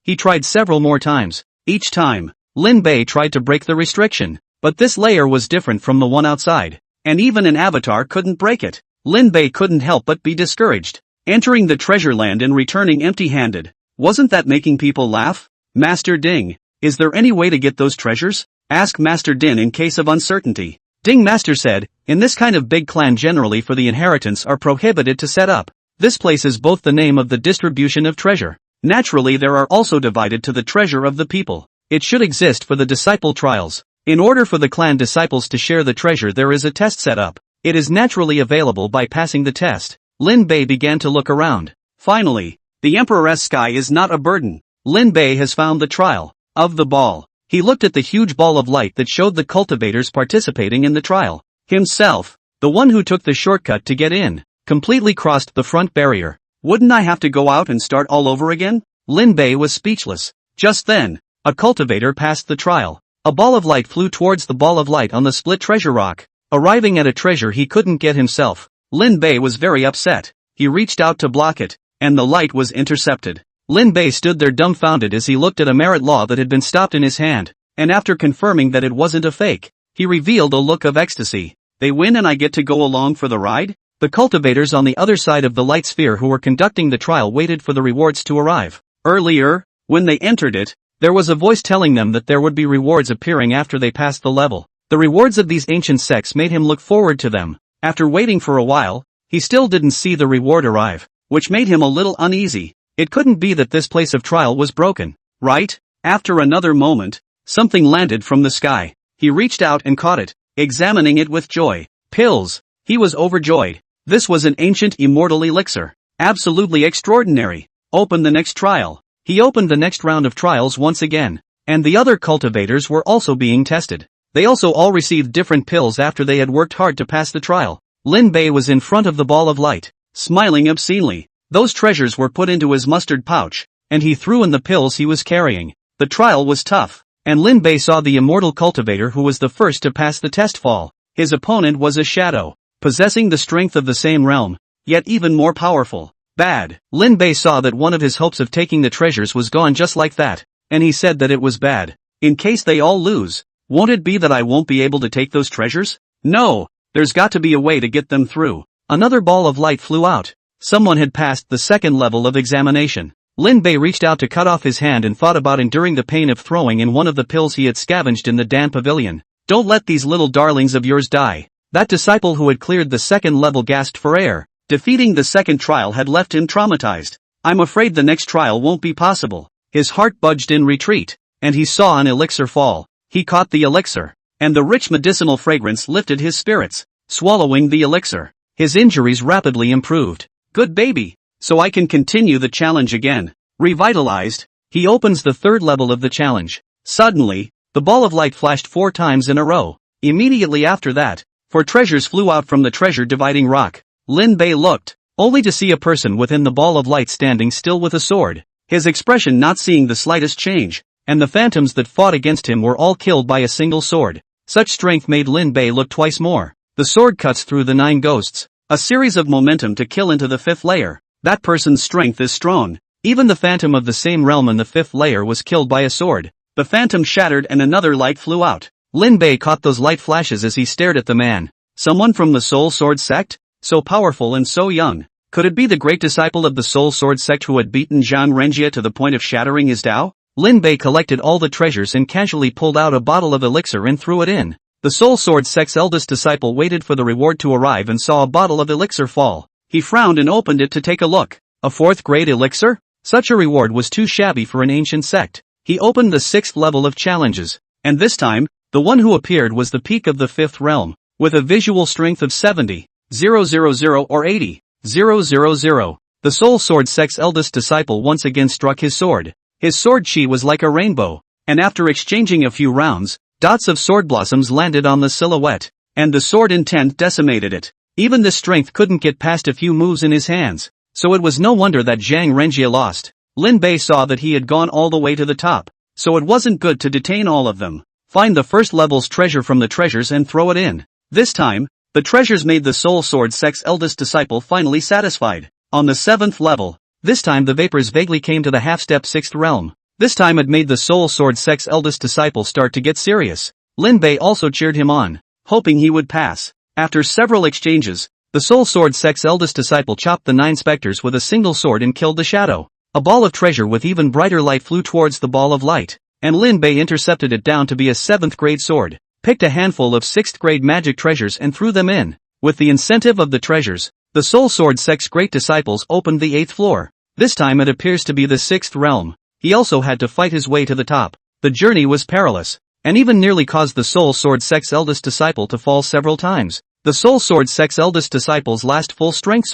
He tried several more times. Each time, Lin Bei tried to break the restriction, but this layer was different from the one outside, and even an avatar couldn't break it. Lin Bei couldn't help but be discouraged. Entering the treasure land and returning empty-handed, wasn't that making people laugh? Master Ding, is there any way to get those treasures? Ask Master Din in case of uncertainty. Ding Master said, in this kind of big clan generally for the inheritance are prohibited to set up. This place is both the name of the distribution of treasure. Naturally there are also divided to the treasure of the people. It should exist for the disciple trials. In order for the clan disciples to share the treasure there is a test set up. It is naturally available by passing the test. Lin Bei began to look around. Finally, the Emperor's sky is not a burden. Lin Bei has found the trial of the ball. He looked at the huge ball of light that showed the cultivators participating in the trial. Himself, the one who took the shortcut to get in, completely crossed the front barrier. Wouldn't I have to go out and start all over again? Lin Bei was speechless. Just then, a cultivator passed the trial. A ball of light flew towards the ball of light on the split treasure rock, arriving at a treasure he couldn't get himself. Lin Bei was very upset. He reached out to block it, and the light was intercepted. Lin Bei stood there dumbfounded as he looked at a merit law that had been stopped in his hand, and after confirming that it wasn't a fake, he revealed a look of ecstasy. They win and I get to go along for the ride? The cultivators on the other side of the light sphere who were conducting the trial waited for the rewards to arrive. Earlier, when they entered it, there was a voice telling them that there would be rewards appearing after they passed the level. The rewards of these ancient sects made him look forward to them. After waiting for a while, he still didn't see the reward arrive, which made him a little uneasy. It couldn't be that this place of trial was broken, right? After another moment, something landed from the sky. He reached out and caught it, examining it with joy. Pills. He was overjoyed. This was an ancient immortal elixir. Absolutely extraordinary. Open the next trial. He opened the next round of trials once again, and the other cultivators were also being tested. They also all received different pills after they had worked hard to pass the trial. Lin Bei was in front of the ball of light, smiling obscenely. Those treasures were put into his mustard pouch, and he threw in the pills he was carrying. The trial was tough, and Lin Bei saw the immortal cultivator who was the first to pass the test fall. His opponent was a shadow, possessing the strength of the same realm, yet even more powerful. Bad. Lin Bei saw that one of his hopes of taking the treasures was gone just like that, and he said that it was bad. In case they all lose, won't it be that I won't be able to take those treasures? No, there's got to be a way to get them through. Another ball of light flew out. Someone had passed the second level of examination. Lin Bei reached out to cut off his hand and thought about enduring the pain of throwing in one of the pills he had scavenged in the Dan Pavilion. Don't let these little darlings of yours die. That disciple who had cleared the second level gasped for air. Defeating the second trial had left him traumatized. I'm afraid the next trial won't be possible. His heart budged in retreat, and he saw an elixir fall. He caught the elixir, and the rich medicinal fragrance lifted his spirits. Swallowing the elixir, his injuries rapidly improved. Good baby, so I can continue the challenge again. Revitalized, he opens the third level of the challenge. Suddenly, the ball of light flashed 4 times in a row. Immediately after that, 4 treasures flew out from the treasure dividing rock. Lin Bei looked, only to see a person within the ball of light standing still with a sword, his expression not seeing the slightest change, and the phantoms that fought against him were all killed by a single sword. Such strength made Lin Bei look twice more. The sword cuts through the 9 ghosts, a series of momentum to kill into the 5th layer. That person's strength is strong. Even the phantom of the same realm in the 5th layer was killed by a sword. The phantom shattered and another light flew out. Lin Bei caught those light flashes as he stared at the man. Someone from the Soul Sword sect? So powerful and so young. Could it be the great disciple of the Soul Sword sect who had beaten Zhang Renjie to the point of shattering his Tao? Lin Bei collected all the treasures and casually pulled out a bottle of elixir and threw it in. The Soul Sword Sect's eldest disciple waited for the reward to arrive and saw a bottle of elixir fall. He frowned and opened it to take a look. A 4th grade elixir? Such a reward was too shabby for an ancient sect. He opened the 6th level of challenges. And this time, the one who appeared was the peak of the 5th realm, with a visual strength of 70, 000 or 80, 000. The Soul Sword Sect's eldest disciple once again struck his sword. His sword chi was like a rainbow, and after exchanging a few rounds, dots of sword blossoms landed on the silhouette, and the sword intent decimated it. Even this strength couldn't get past a few moves in his hands, so it was no wonder that Zhang Renjie lost. Lin Bei saw that he had gone all the way to the top, so it wasn't good to detain all of them. Find the first level's treasure from the treasures and throw it in. This time, the treasures made the Soul Sword Sect's eldest disciple finally satisfied. On the 7th level, this time the vapors vaguely came to the half-step 6th realm. This time it made the Soul Sword Sect's eldest disciple start to get serious. Lin Bei also cheered him on, hoping he would pass. After several exchanges, the Soul Sword Sect's eldest disciple chopped the 9 specters with a single sword and killed the shadow. A ball of treasure with even brighter light flew towards the ball of light, and Lin Bei intercepted it down to be a 7th grade sword, picked a handful of 6th grade magic treasures and threw them in. With the incentive of the treasures, the Soul Sword Sect's great disciples opened the 8th floor. This time it appears to be the 6th realm. He also had to fight his way to the top. The journey was perilous, and even nearly caused the Soul Sword Sect's eldest disciple to fall several times. The Soul Sword Sect's eldest disciple's last full-strength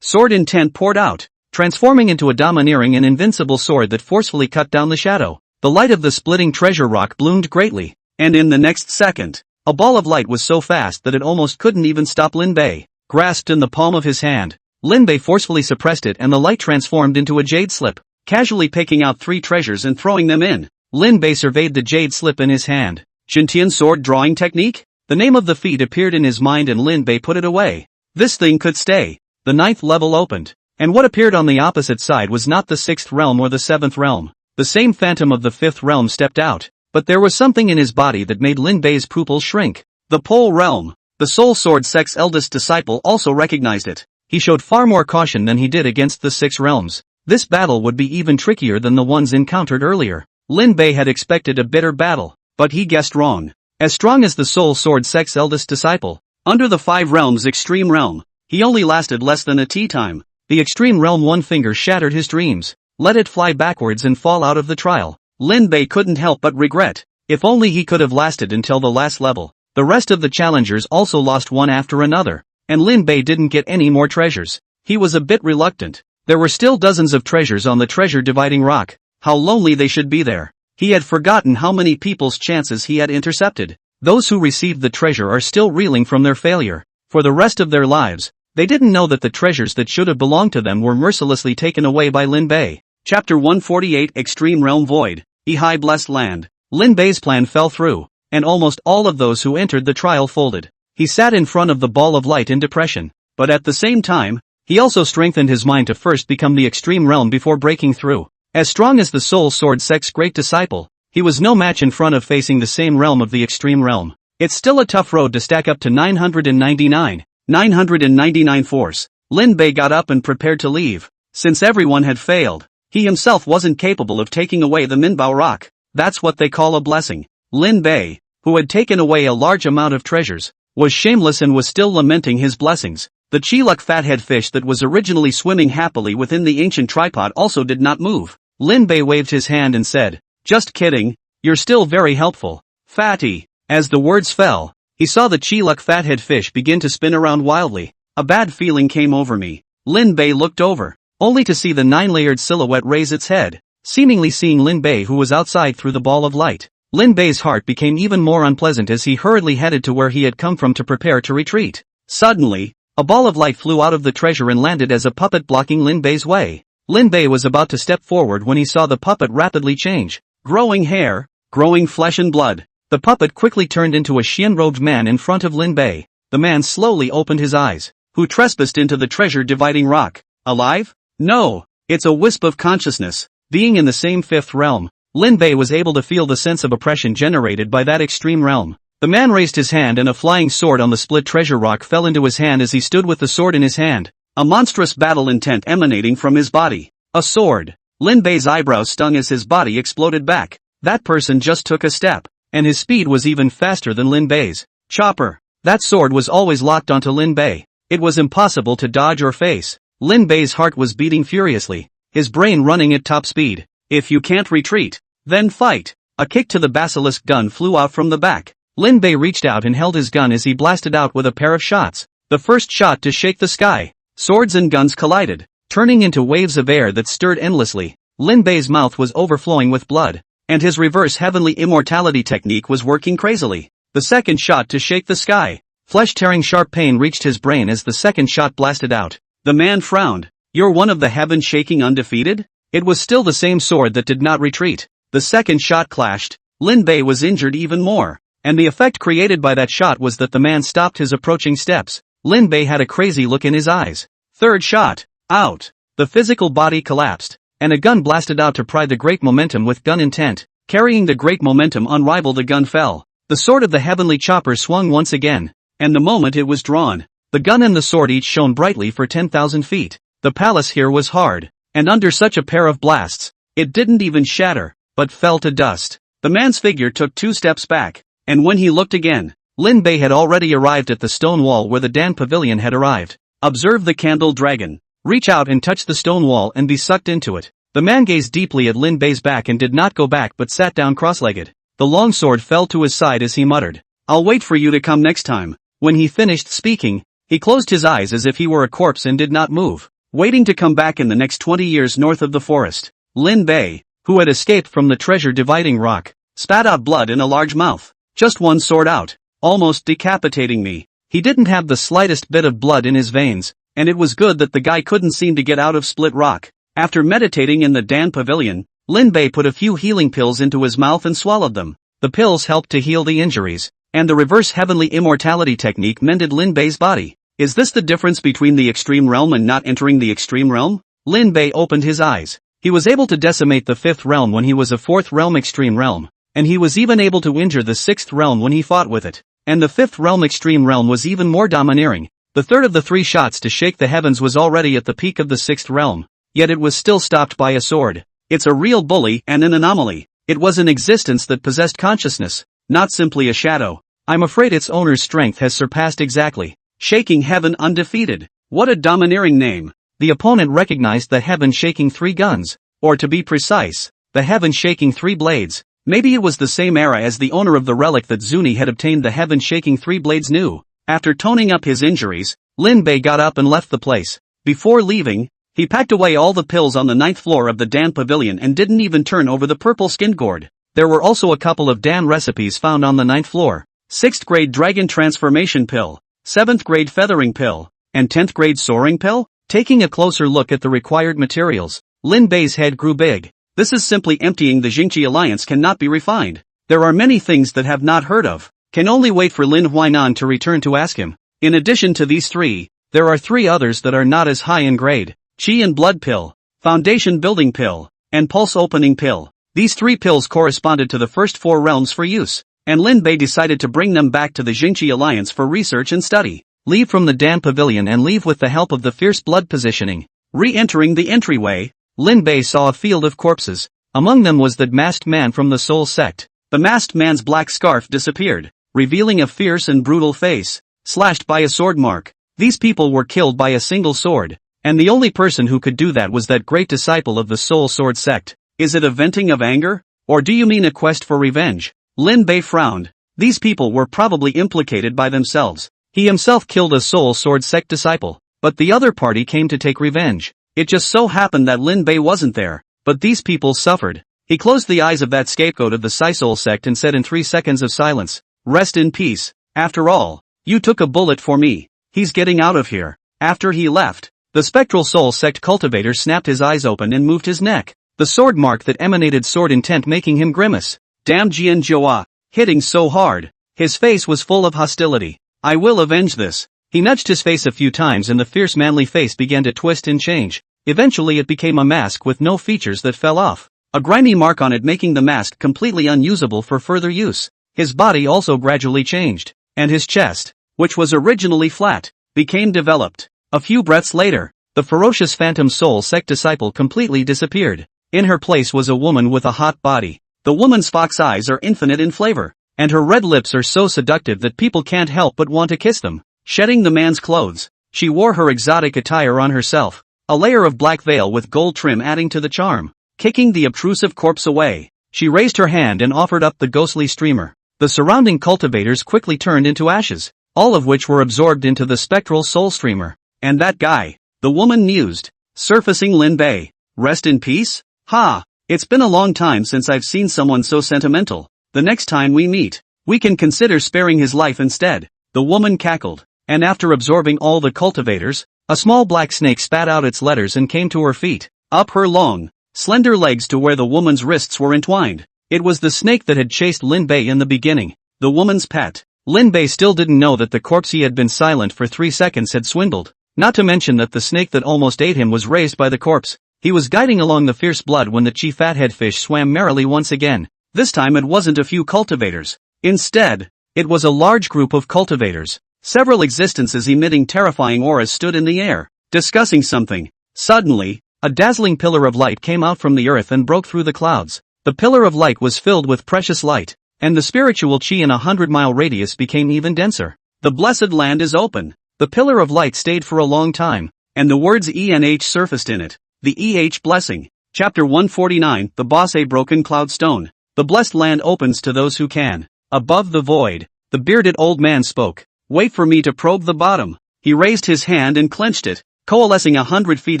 sword intent poured out, transforming into a domineering and invincible sword that forcefully cut down the shadow. The light of the splitting treasure rock bloomed greatly, and in the next second, a ball of light was so fast that it almost couldn't even stop Lin Bei. Grasped in the palm of his hand, Lin Bei forcefully suppressed it and the light transformed into a jade slip, casually picking out 3 treasures and throwing them in. Lin Bei surveyed the jade slip in his hand. Jintian sword drawing technique? The name of the feat appeared in his mind and Lin Bei put it away. This thing could stay. The 9th level opened, and what appeared on the opposite side was not the 6th realm or the 7th realm. The same phantom of the 5th realm stepped out, but there was something in his body that made Lin Bei's pupils shrink. The pole realm. The Soul Sword Sect's eldest disciple also recognized it. He showed far more caution than he did against the 6 realms. This battle would be even trickier than the ones encountered earlier. Lin Bei had expected a bitter battle, but he guessed wrong. As strong as the Soul Sword Sect's eldest disciple, under the 5 realms extreme realm, he only lasted less than a tea time. The extreme realm one finger shattered his dreams, let it fly backwards and fall out of the trial. Lin Bei couldn't help but regret. If only he could have lasted until the last level. The rest of the challengers also lost one after another, and Lin Bei didn't get any more treasures. He was a bit reluctant. There were still dozens of treasures on the treasure dividing rock. How lonely they should be there. He had forgotten how many people's chances he had intercepted. Those who received the treasure are still reeling from their failure. For the rest of their lives, they didn't know that the treasures that should have belonged to them were mercilessly taken away by Lin Bei. Chapter 148 Extreme Realm Void. Ehai Blessed Land. Lin Bei's plan fell through, and almost all of those who entered the trial folded. He sat in front of the ball of light in depression, but at the same time, he also strengthened his mind to first become the extreme realm before breaking through. As strong as the Soul Sword Sect's great disciple, he was no match in front of facing the same realm of the extreme realm. It's still a tough road to stack up to 999 force. Lin Bei got up and prepared to leave. Since everyone had failed, he himself wasn't capable of taking away the Minbao rock. That's what they call a blessing. Lin Bei, who had taken away a large amount of treasures, was shameless and was still lamenting his blessings. The Chiluk fathead fish that was originally swimming happily within the ancient tripod also did not move. Lin Bei waved his hand and said, "Just kidding, you're still very helpful, fatty." As the words fell, he saw the Chiluk fathead fish begin to spin around wildly. A bad feeling came over me. Lin Bei looked over, only to see the 9-layered silhouette raise its head, seemingly seeing Lin Bei who was outside through the ball of light. Lin Bei's heart became even more unpleasant as he hurriedly headed to where he had come from to prepare to retreat. Suddenly, a ball of light flew out of the treasure and landed as a puppet blocking Lin Bei's way. Lin Bei was about to step forward when he saw the puppet rapidly change. Growing hair, growing flesh and blood. The puppet quickly turned into a Xian-robed man in front of Lin Bei. The man slowly opened his eyes. Who trespassed into the treasure dividing rock? Alive? No, it's a wisp of consciousness. Being in the same 5th realm, Lin Bei was able to feel the sense of oppression generated by that extreme realm. The man raised his hand and a flying sword on the split treasure rock fell into his hand as he stood with the sword in his hand. A monstrous battle intent emanating from his body. A sword. Lin Bei's eyebrows stung as his body exploded back. That person just took a step. and his speed was even faster than Lin Bei's. Chopper. That sword was always locked onto Lin Bei. It was impossible to dodge or face. Lin Bei's heart was beating furiously, his brain running at top speed. If you can't retreat, then fight. A kick to the basilisk gun flew out from the back. Lin Bei reached out and held his gun as he blasted out with a pair of shots. The first shot to shake the sky. Swords and guns collided, turning into waves of air that stirred endlessly. Lin Bei's mouth was overflowing with blood, and his reverse heavenly immortality technique was working crazily. The second shot to shake the sky. Flesh-tearing sharp pain reached his brain as the second shot blasted out. The man frowned. You're one of the heaven-shaking undefeated? It was still the same sword that did not retreat. The second shot clashed. Lin Bei was injured even more, and the effect created by that shot was that the man stopped his approaching steps. Lin Bei had a crazy look in his eyes. Third shot. Out. The physical body collapsed, and a gun blasted out to pry the great momentum with gun intent. Carrying the great momentum unrivaled, the gun fell. The sword of the heavenly chopper swung once again, and the moment it was drawn, the gun and the sword each shone brightly for 10,000 feet. The palace here was hard, and under such a pair of blasts, it didn't even shatter, but fell to dust. The man's figure took 2 steps back, and when he looked again, Lin Bei had already arrived at the stone wall where the Dan Pavilion had arrived. Observe the candle dragon. Reach out and touch the stone wall and be sucked into it. The man gazed deeply at Lin Bei's back and did not go back but sat down cross-legged. The long sword fell to his side as he muttered, I'll wait for you to come next time. When he finished speaking, he closed his eyes as if he were a corpse and did not move, waiting to come back in the next 20 years north of the forest. Lin Bei, who had escaped from the treasure-dividing rock, spat out blood in a large mouth. Just one sword out, almost decapitating me. He didn't have the slightest bit of blood in his veins, and it was good that the guy couldn't seem to get out of Split Rock. After meditating in the Dan Pavilion, Lin Bei put a few healing pills into his mouth and swallowed them. The pills helped to heal the injuries, and the reverse heavenly immortality technique mended Lin Bei's body. Is this the difference between the extreme realm and not entering the extreme realm? Lin Bei opened his eyes. He was able to decimate the 5th realm when he was a 4th realm extreme realm, and he was even able to injure the 6th realm when he fought with it. And the 5th realm extreme realm was even more domineering. The third of the 3 shots to shake the heavens was already at the peak of the 6th realm, yet it was still stopped by a sword. It's a real bully and an anomaly. It was an existence that possessed consciousness, not simply a shadow. I'm afraid its owner's strength has surpassed exactly. Shaking Heaven Undefeated. What a domineering name. The opponent recognized the Heaven shaking 3 guns, or to be precise, the Heaven shaking 3 blades. Maybe it was the same era as the owner of the relic that Zuni had obtained. The Heaven shaking 3 blades knew. After toning up his injuries, Lin Bei got up and left the place. Before leaving, he packed away all the pills on the 9th floor of the Dan Pavilion and didn't even turn over the purple skin gourd. There were also a couple of Dan recipes found on the 9th floor. 6th grade Dragon Transformation Pill, 7th grade Feathering Pill, and 10th grade Soaring Pill? Taking a closer look at the required materials, Lin Bei's head grew big. This is simply emptying. The Jingqi alliance cannot be refined. There are many things that have not heard of. Can only wait for Lin Huainan to return to ask him. In addition to these 3, there are 3 others that are not as high in grade. Qi and Blood Pill, Foundation Building Pill, and Pulse Opening Pill. These 3 pills corresponded to the first 4 realms for use, and Lin Bei decided to bring them back to the Jingqi alliance for research and study. Leave from the Dan Pavilion and leave with the help of the fierce blood positioning. Re-entering the entryway, Lin Bei saw a field of corpses. Among them was the masked man from the Soul sect. The masked man's black scarf disappeared, revealing a fierce and brutal face, slashed by a sword mark. These people were killed by a single sword, and the only person who could do that was that great disciple of the Soul Sword sect. Is it a venting of anger? Or do you mean a quest for revenge? Lin Bei frowned. These people were probably implicated by themselves. He himself killed a Soul Sword sect disciple, but the other party came to take revenge. It just so happened that Lin Bei wasn't there, but these people suffered. He closed the eyes of that scapegoat of the Soul sect and said in 3 seconds of silence, rest in peace. After all, you took a bullet for me. He's getting out of here. After he left, the spectral Soul sect cultivator snapped his eyes open and moved his neck, the sword mark that emanated sword intent making him grimace. Damn Jian Joa, hitting so hard. His face was full of hostility. I will avenge this. He nudged his face a few times and the fierce manly face began to twist and change. Eventually it became a mask with no features that fell off, a grimy mark on it making the mask completely unusable for further use. His body also gradually changed, and his chest, which was originally flat, became developed. A few breaths later, the ferocious Phantom Soul sect disciple completely disappeared. In her place was a woman with a hot body. The woman's fox eyes are infinite in flavor. and her red lips are so seductive that people can't help but want to kiss them. Shedding the man's clothes, she wore her exotic attire on herself, a layer of black veil with gold trim adding to the charm. Kicking the obtrusive corpse away, she raised her hand and offered up the ghostly streamer. The surrounding cultivators quickly turned into ashes, all of which were absorbed into the spectral soul streamer. And that guy, the woman mused, surfacing Lin Bei. Rest in peace? Ha! It's been a long time since I've seen someone so sentimental. The next time we meet, we can consider sparing his life instead. The woman cackled, and after absorbing all the cultivators, a small black snake spat out its letters and came to her feet, up her long, slender legs to where the woman's wrists were entwined. It was the snake that had chased Lin Bei in the beginning, the woman's pet. Lin Bei still didn't know that the corpse he had been silent for 3 seconds had swindled, not to mention that the snake that almost ate him was raised by the corpse. He was guiding along the fierce blood when the chief fathead fish swam merrily once again. This time it wasn't a few cultivators. Instead, it was a large group of cultivators. Several existences emitting terrifying auras stood in the air, discussing something. Suddenly, a dazzling pillar of light came out from the earth and broke through the clouds. The pillar of light was filled with precious light, and the spiritual chi in a 100-mile radius became even denser. The blessed land is open. The pillar of light stayed for a long time, and the words ENH surfaced in it. The EH blessing. Chapter 149, The Boss. A broken cloud stone. The blessed land opens to those who can. Above the void, the bearded old man spoke. Wait for me to probe the bottom. He raised his hand and clenched it, coalescing 100 feet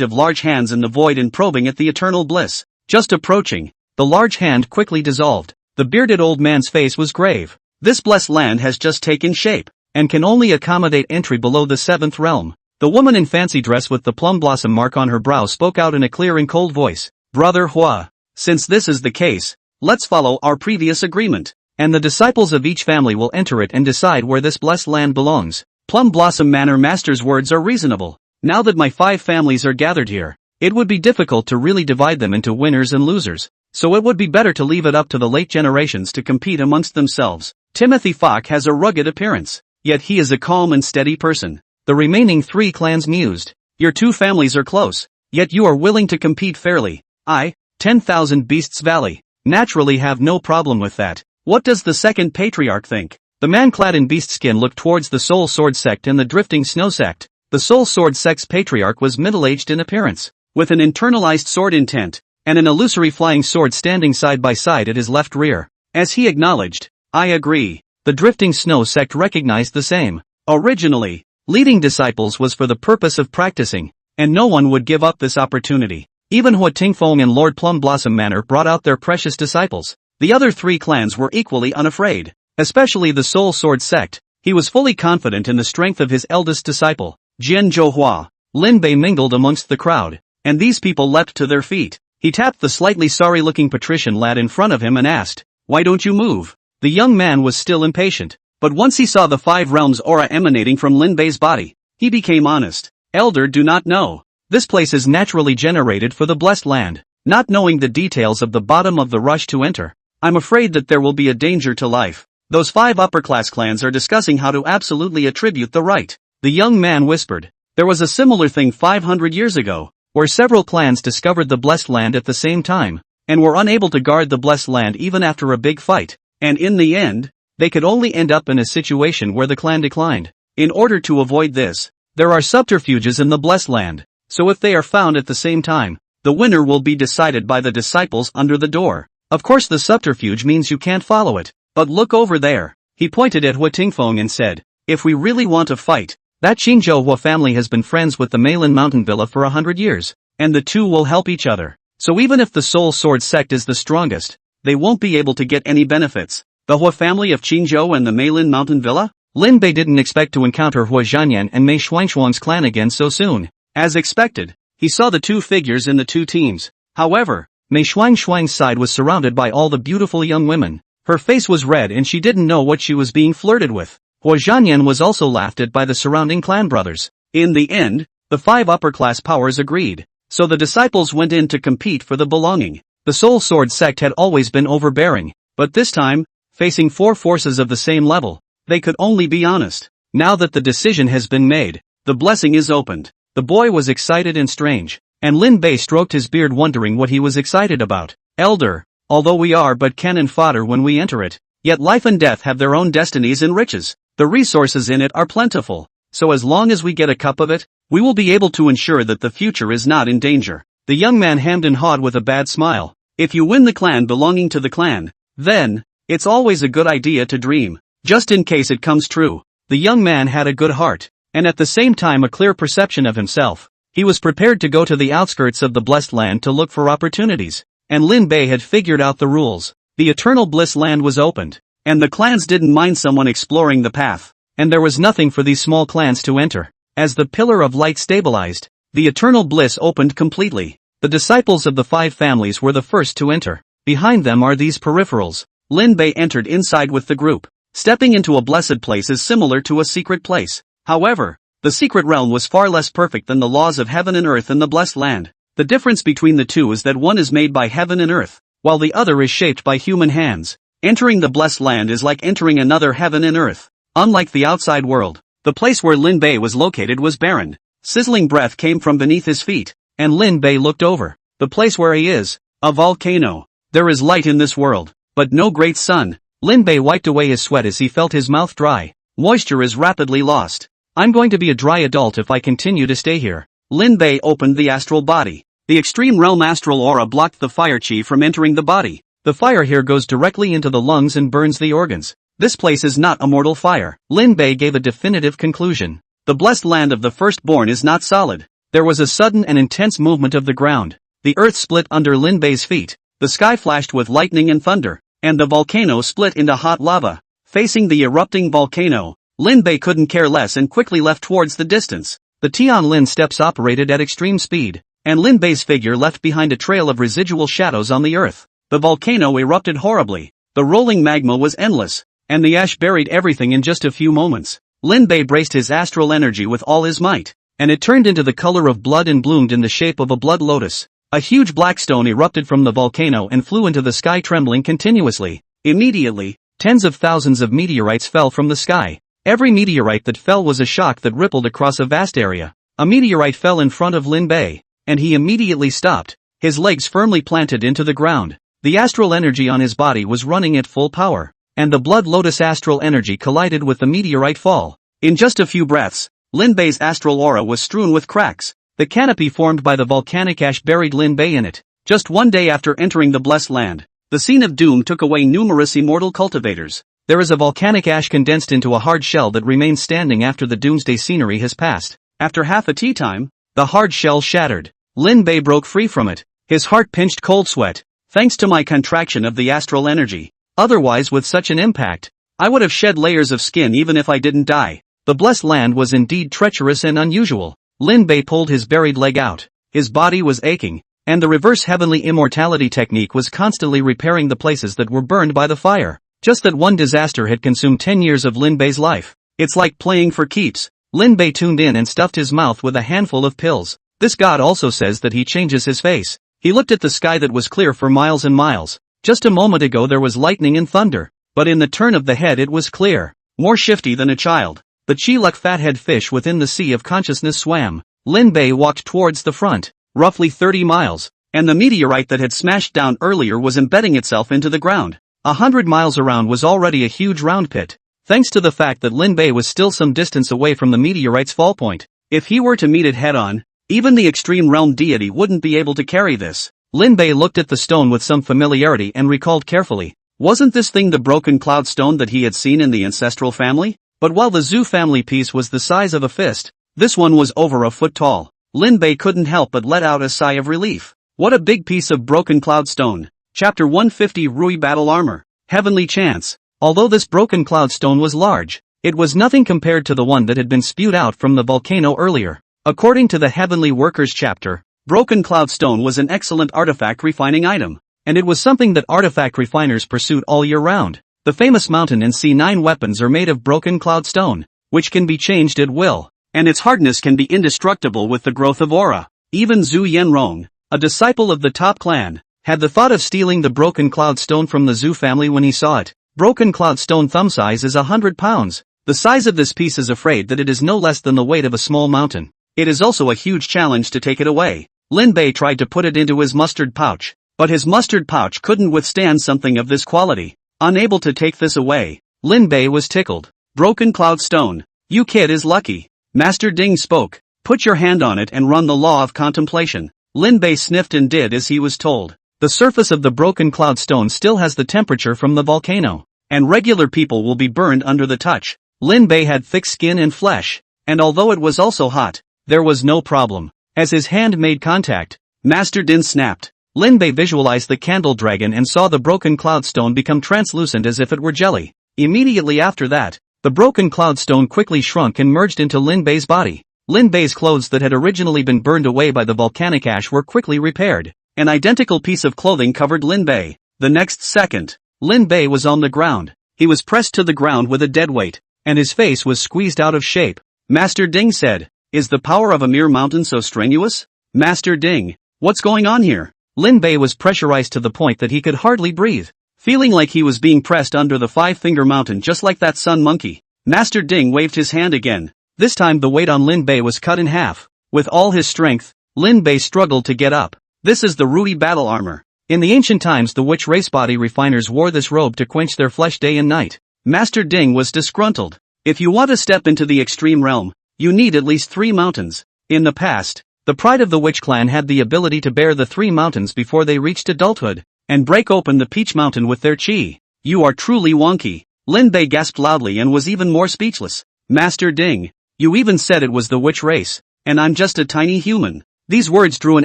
of large hands in the void and probing at the eternal bliss. Just approaching, the large hand quickly dissolved. The bearded old man's face was grave. This blessed land has just taken shape, and can only accommodate entry below the 7th realm. The woman in fancy dress with the plum blossom mark on her brow spoke out in a clear and cold voice. Brother Hua, since this is the case, let's follow our previous agreement, and the disciples of each family will enter it and decide where this blessed land belongs. Plum Blossom Manor Master's words are reasonable. Now that my 5 families are gathered here, it would be difficult to really divide them into winners and losers, so it would be better to leave it up to the late generations to compete amongst themselves. Timothy Falk has a rugged appearance, yet he is a calm and steady person. The remaining 3 clans mused. Your 2 families are close, yet you are willing to compete fairly. I, 10,000 Beasts Valley, naturally have no problem with that. What does the second patriarch think? The man clad in beast skin looked towards the Soul Sword sect and the Drifting Snow sect. The Soul Sword sect's patriarch was middle-aged in appearance, with an internalized sword intent, and an illusory flying sword standing side by side at his left rear. As he acknowledged, I agree. The Drifting Snow sect recognized the same. Originally, leading disciples was for the purpose of practicing, and no one would give up this opportunity. Even Hua Tingfeng and Lord Plum Blossom Manor brought out their precious disciples. The other 3 clans were equally unafraid, especially the Soul Sword sect. He was fully confident in the strength of his eldest disciple, Jian Zhouhua. Lin Bei mingled amongst the crowd, and these people leapt to their feet. He tapped the slightly sorry-looking patrician lad in front of him and asked, Why don't you move? The young man was still impatient, but once he saw the 5 realms aura emanating from Lin Bei's body, he became honest. Elder, do not know. This place is naturally generated for the blessed land. Not knowing the details of the bottom of the rush to enter, I'm afraid that there will be a danger to life. Those 5 upper-class clans are discussing how to absolutely attribute the right. The young man whispered. There was a similar thing 500 years ago, where several clans discovered the blessed land at the same time, and were unable to guard the blessed land even after a big fight. And in the end, they could only end up in a situation where the clan declined. In order to avoid this, there are subterfuges in the blessed land, so if they are found at the same time, the winner will be decided by the disciples under the door. Of course the subterfuge means you can't follow it, but look over there. He pointed at Hua Tingfeng and said, if we really want to fight, that Qingzhou Hua family has been friends with the Meilin Mountain Villa for 100 years, and the 2 will help each other. So even if the Soul Sword sect is the strongest, they won't be able to get any benefits. The Hua family of Qingzhou and the Meilin Mountain Villa? Lin Bei didn't expect to encounter Hua Zhanyan and Mei Shuangshuang's clan again so soon. As expected, he saw the 2 figures in the 2 teams. However, Mei Shuangshuang's side was surrounded by all the beautiful young women. Her face was red and she didn't know what she was being flirted with. Hua Zhanyan was also laughed at by the surrounding clan brothers. In the end, the 5 upper-class powers agreed, so the disciples went in to compete for the belonging. The Soul Sword sect had always been overbearing, but this time, facing 4 forces of the same level, they could only be honest. Now that the decision has been made, the blessing is opened. The boy was excited and strange, and Lin Bei stroked his beard wondering what he was excited about. Elder, although we are but cannon fodder when we enter it, Yet life and death have their own destinies and riches. The resources in it are plentiful. So as long as we get a cup of it, we will be able to ensure that the future is not in danger. The young man hemmed and hawed with a bad smile. If you win the clan belonging to the clan, then, it's always a good idea to dream, just in case it comes true. The young man had a good heart, and at the same time a clear perception of himself. He was prepared to go to the outskirts of the blessed land to look for opportunities, and Lin Bei had figured out the rules. The eternal bliss land was opened, and the clans didn't mind someone exploring the path, and there was nothing for these small clans to enter. As the pillar of light stabilized, the eternal bliss opened completely. The disciples of the 5 families were the first to enter. Behind them are these peripherals. Lin Bei entered inside with the group. Stepping into a blessed place is similar to a secret place. However, the secret realm was far less perfect than the laws of heaven and earth in the blessed land. The difference between the two is that one is made by heaven and earth, while the other is shaped by human hands. Entering the blessed land is like entering another heaven and earth. Unlike the outside world, the place where Lin Bei was located was barren. Sizzling breath came from beneath his feet, and Lin Bei looked over. The place where he is, a volcano. There is light in this world, but no great sun. Lin Bei wiped away his sweat as he felt his mouth dry. Moisture is rapidly lost. I'm going to be a dry adult if I continue to stay here. Lin Bei opened the astral body. The extreme realm astral aura blocked the fire chi from entering the body. The fire here goes directly into the lungs and burns the organs. This place is not a mortal fire. Lin Bei gave a definitive conclusion. The blessed land of the firstborn is not solid. There was a sudden and intense movement of the ground. The earth split under Lin Bei's feet. The sky flashed with lightning and thunder, and the volcano split into hot lava. Facing the erupting volcano, Lin Bei couldn't care less and quickly left towards the distance. The Tianlin steps operated at extreme speed, and Lin Bei's figure left behind a trail of residual shadows on the earth. The volcano erupted horribly. The rolling magma was endless, and the ash buried everything in just a few moments. Lin Bei braced his astral energy with all his might, and it turned into the color of blood and bloomed in the shape of a blood lotus. A huge black stone erupted from the volcano and flew into the sky, trembling continuously. Immediately, tens of thousands of meteorites fell from the sky. Every meteorite that fell was a shock that rippled across a vast area. A meteorite fell in front of Lin Bei, and he immediately stopped, his legs firmly planted into the ground. The astral energy on his body was running at full power, and the blood lotus astral energy collided with the meteorite fall. In just a few breaths, Lin Bei's astral aura was strewn with cracks. The canopy formed by the volcanic ash buried Lin Bei in it. Just one day after entering the blessed land, the scene of doom took away numerous immortal cultivators. There is a volcanic ash condensed into a hard shell that remains standing after the doomsday scenery has passed. After half a tea time, the hard shell shattered. Lin Bei broke free from it. His heart pinched cold sweat. Thanks to my contraction of the astral energy. Otherwise, with such an impact, I would have shed layers of skin even if I didn't die. The blessed land was indeed treacherous and unusual. Lin Bei pulled his buried leg out. His body was aching, and the reverse heavenly immortality technique was constantly repairing the places that were burned by the fire. Just that one disaster had consumed 10 years of Lin Bei's life. It's like playing for keeps. Lin Bei tuned in and stuffed his mouth with a handful of pills. This god also says that he changes his face. He looked at the sky that was clear for miles and miles. Just a moment ago there was lightning and thunder, but in the turn of the head it was clear, more shifty than a child. The Chiluk fathead fish within the sea of consciousness swam. Lin Bei walked towards the front, roughly 30 miles, and the meteorite that had smashed down earlier was embedding itself into the ground. 100 miles around was already a huge round pit, thanks to the fact that Lin Bei was still some distance away from the meteorite's fall point. If he were to meet it head-on, even the extreme realm deity wouldn't be able to carry this. Lin Bei looked at the stone with some familiarity and recalled carefully. Wasn't this thing the broken cloud stone that he had seen in the ancestral family? But while the Zhu family piece was the size of a fist, this one was over a foot tall. Lin Bei couldn't help but let out a sigh of relief. What a big piece of broken cloud stone. Chapter 150 Rui Battle Armor. Heavenly Chance. Although this broken cloud stone was large, it was nothing compared to the one that had been spewed out from the volcano earlier. According to the Heavenly Workers chapter, broken cloud stone was an excellent artifact refining item, and it was something that artifact refiners pursued all year round. The famous mountain and C9 weapons are made of broken cloud stone, which can be changed at will, and its hardness can be indestructible with the growth of aura. Even Zhu Yenrong, a disciple of the top clan, had the thought of stealing the broken cloud stone from the Zhu family when he saw it. Broken cloud stone thumb size is 100 pounds. The size of this piece is afraid that it is no less than the weight of a small mountain. It is also a huge challenge to take it away. Lin Bei tried to put it into his mustard pouch, but his mustard pouch couldn't withstand something of this quality. Unable to take this away, Lin Bei was tickled. Broken cloud stone. You kid is lucky. Master Ding spoke. Put your hand on it and run the law of contemplation. Lin Bei sniffed and did as he was told. The surface of the broken cloud stone still has the temperature from the volcano, and regular people will be burned under the touch. Lin Bei had thick skin and flesh, and although it was also hot, there was no problem. As his hand made contact, Master Din snapped. Lin Bei visualized the candle dragon and saw the broken cloud stone become translucent as if it were jelly. Immediately after that, the broken cloud stone quickly shrunk and merged into Lin Bei's body. Lin Bei's clothes that had originally been burned away by the volcanic ash were quickly repaired. An identical piece of clothing covered Lin Bei. The next second, Lin Bei was on the ground. He was pressed to the ground with a dead weight, and his face was squeezed out of shape. Master Ding said, "Is the power of a mere mountain so strenuous? Master Ding, what's going on here?" Lin Bei was pressurized to the point that he could hardly breathe, feeling like he was being pressed under the five-finger mountain just like that sun monkey. Master Ding waved his hand again. This time the weight on Lin Bei was cut in half. With all his strength, Lin Bei struggled to get up. This is the Rui battle armor. In the ancient times the witch race body refiners wore this robe to quench their flesh day and night. Master Ding was disgruntled. If you want to step into the extreme realm, you need at least 3 mountains. In the past, the pride of the witch clan had the ability to bear the 3 mountains before they reached adulthood, and break open the peach mountain with their chi. You are truly wonky. Lin Bei gasped loudly and was even more speechless. Master Ding, you even said it was the witch race, and I'm just a tiny human. These words drew an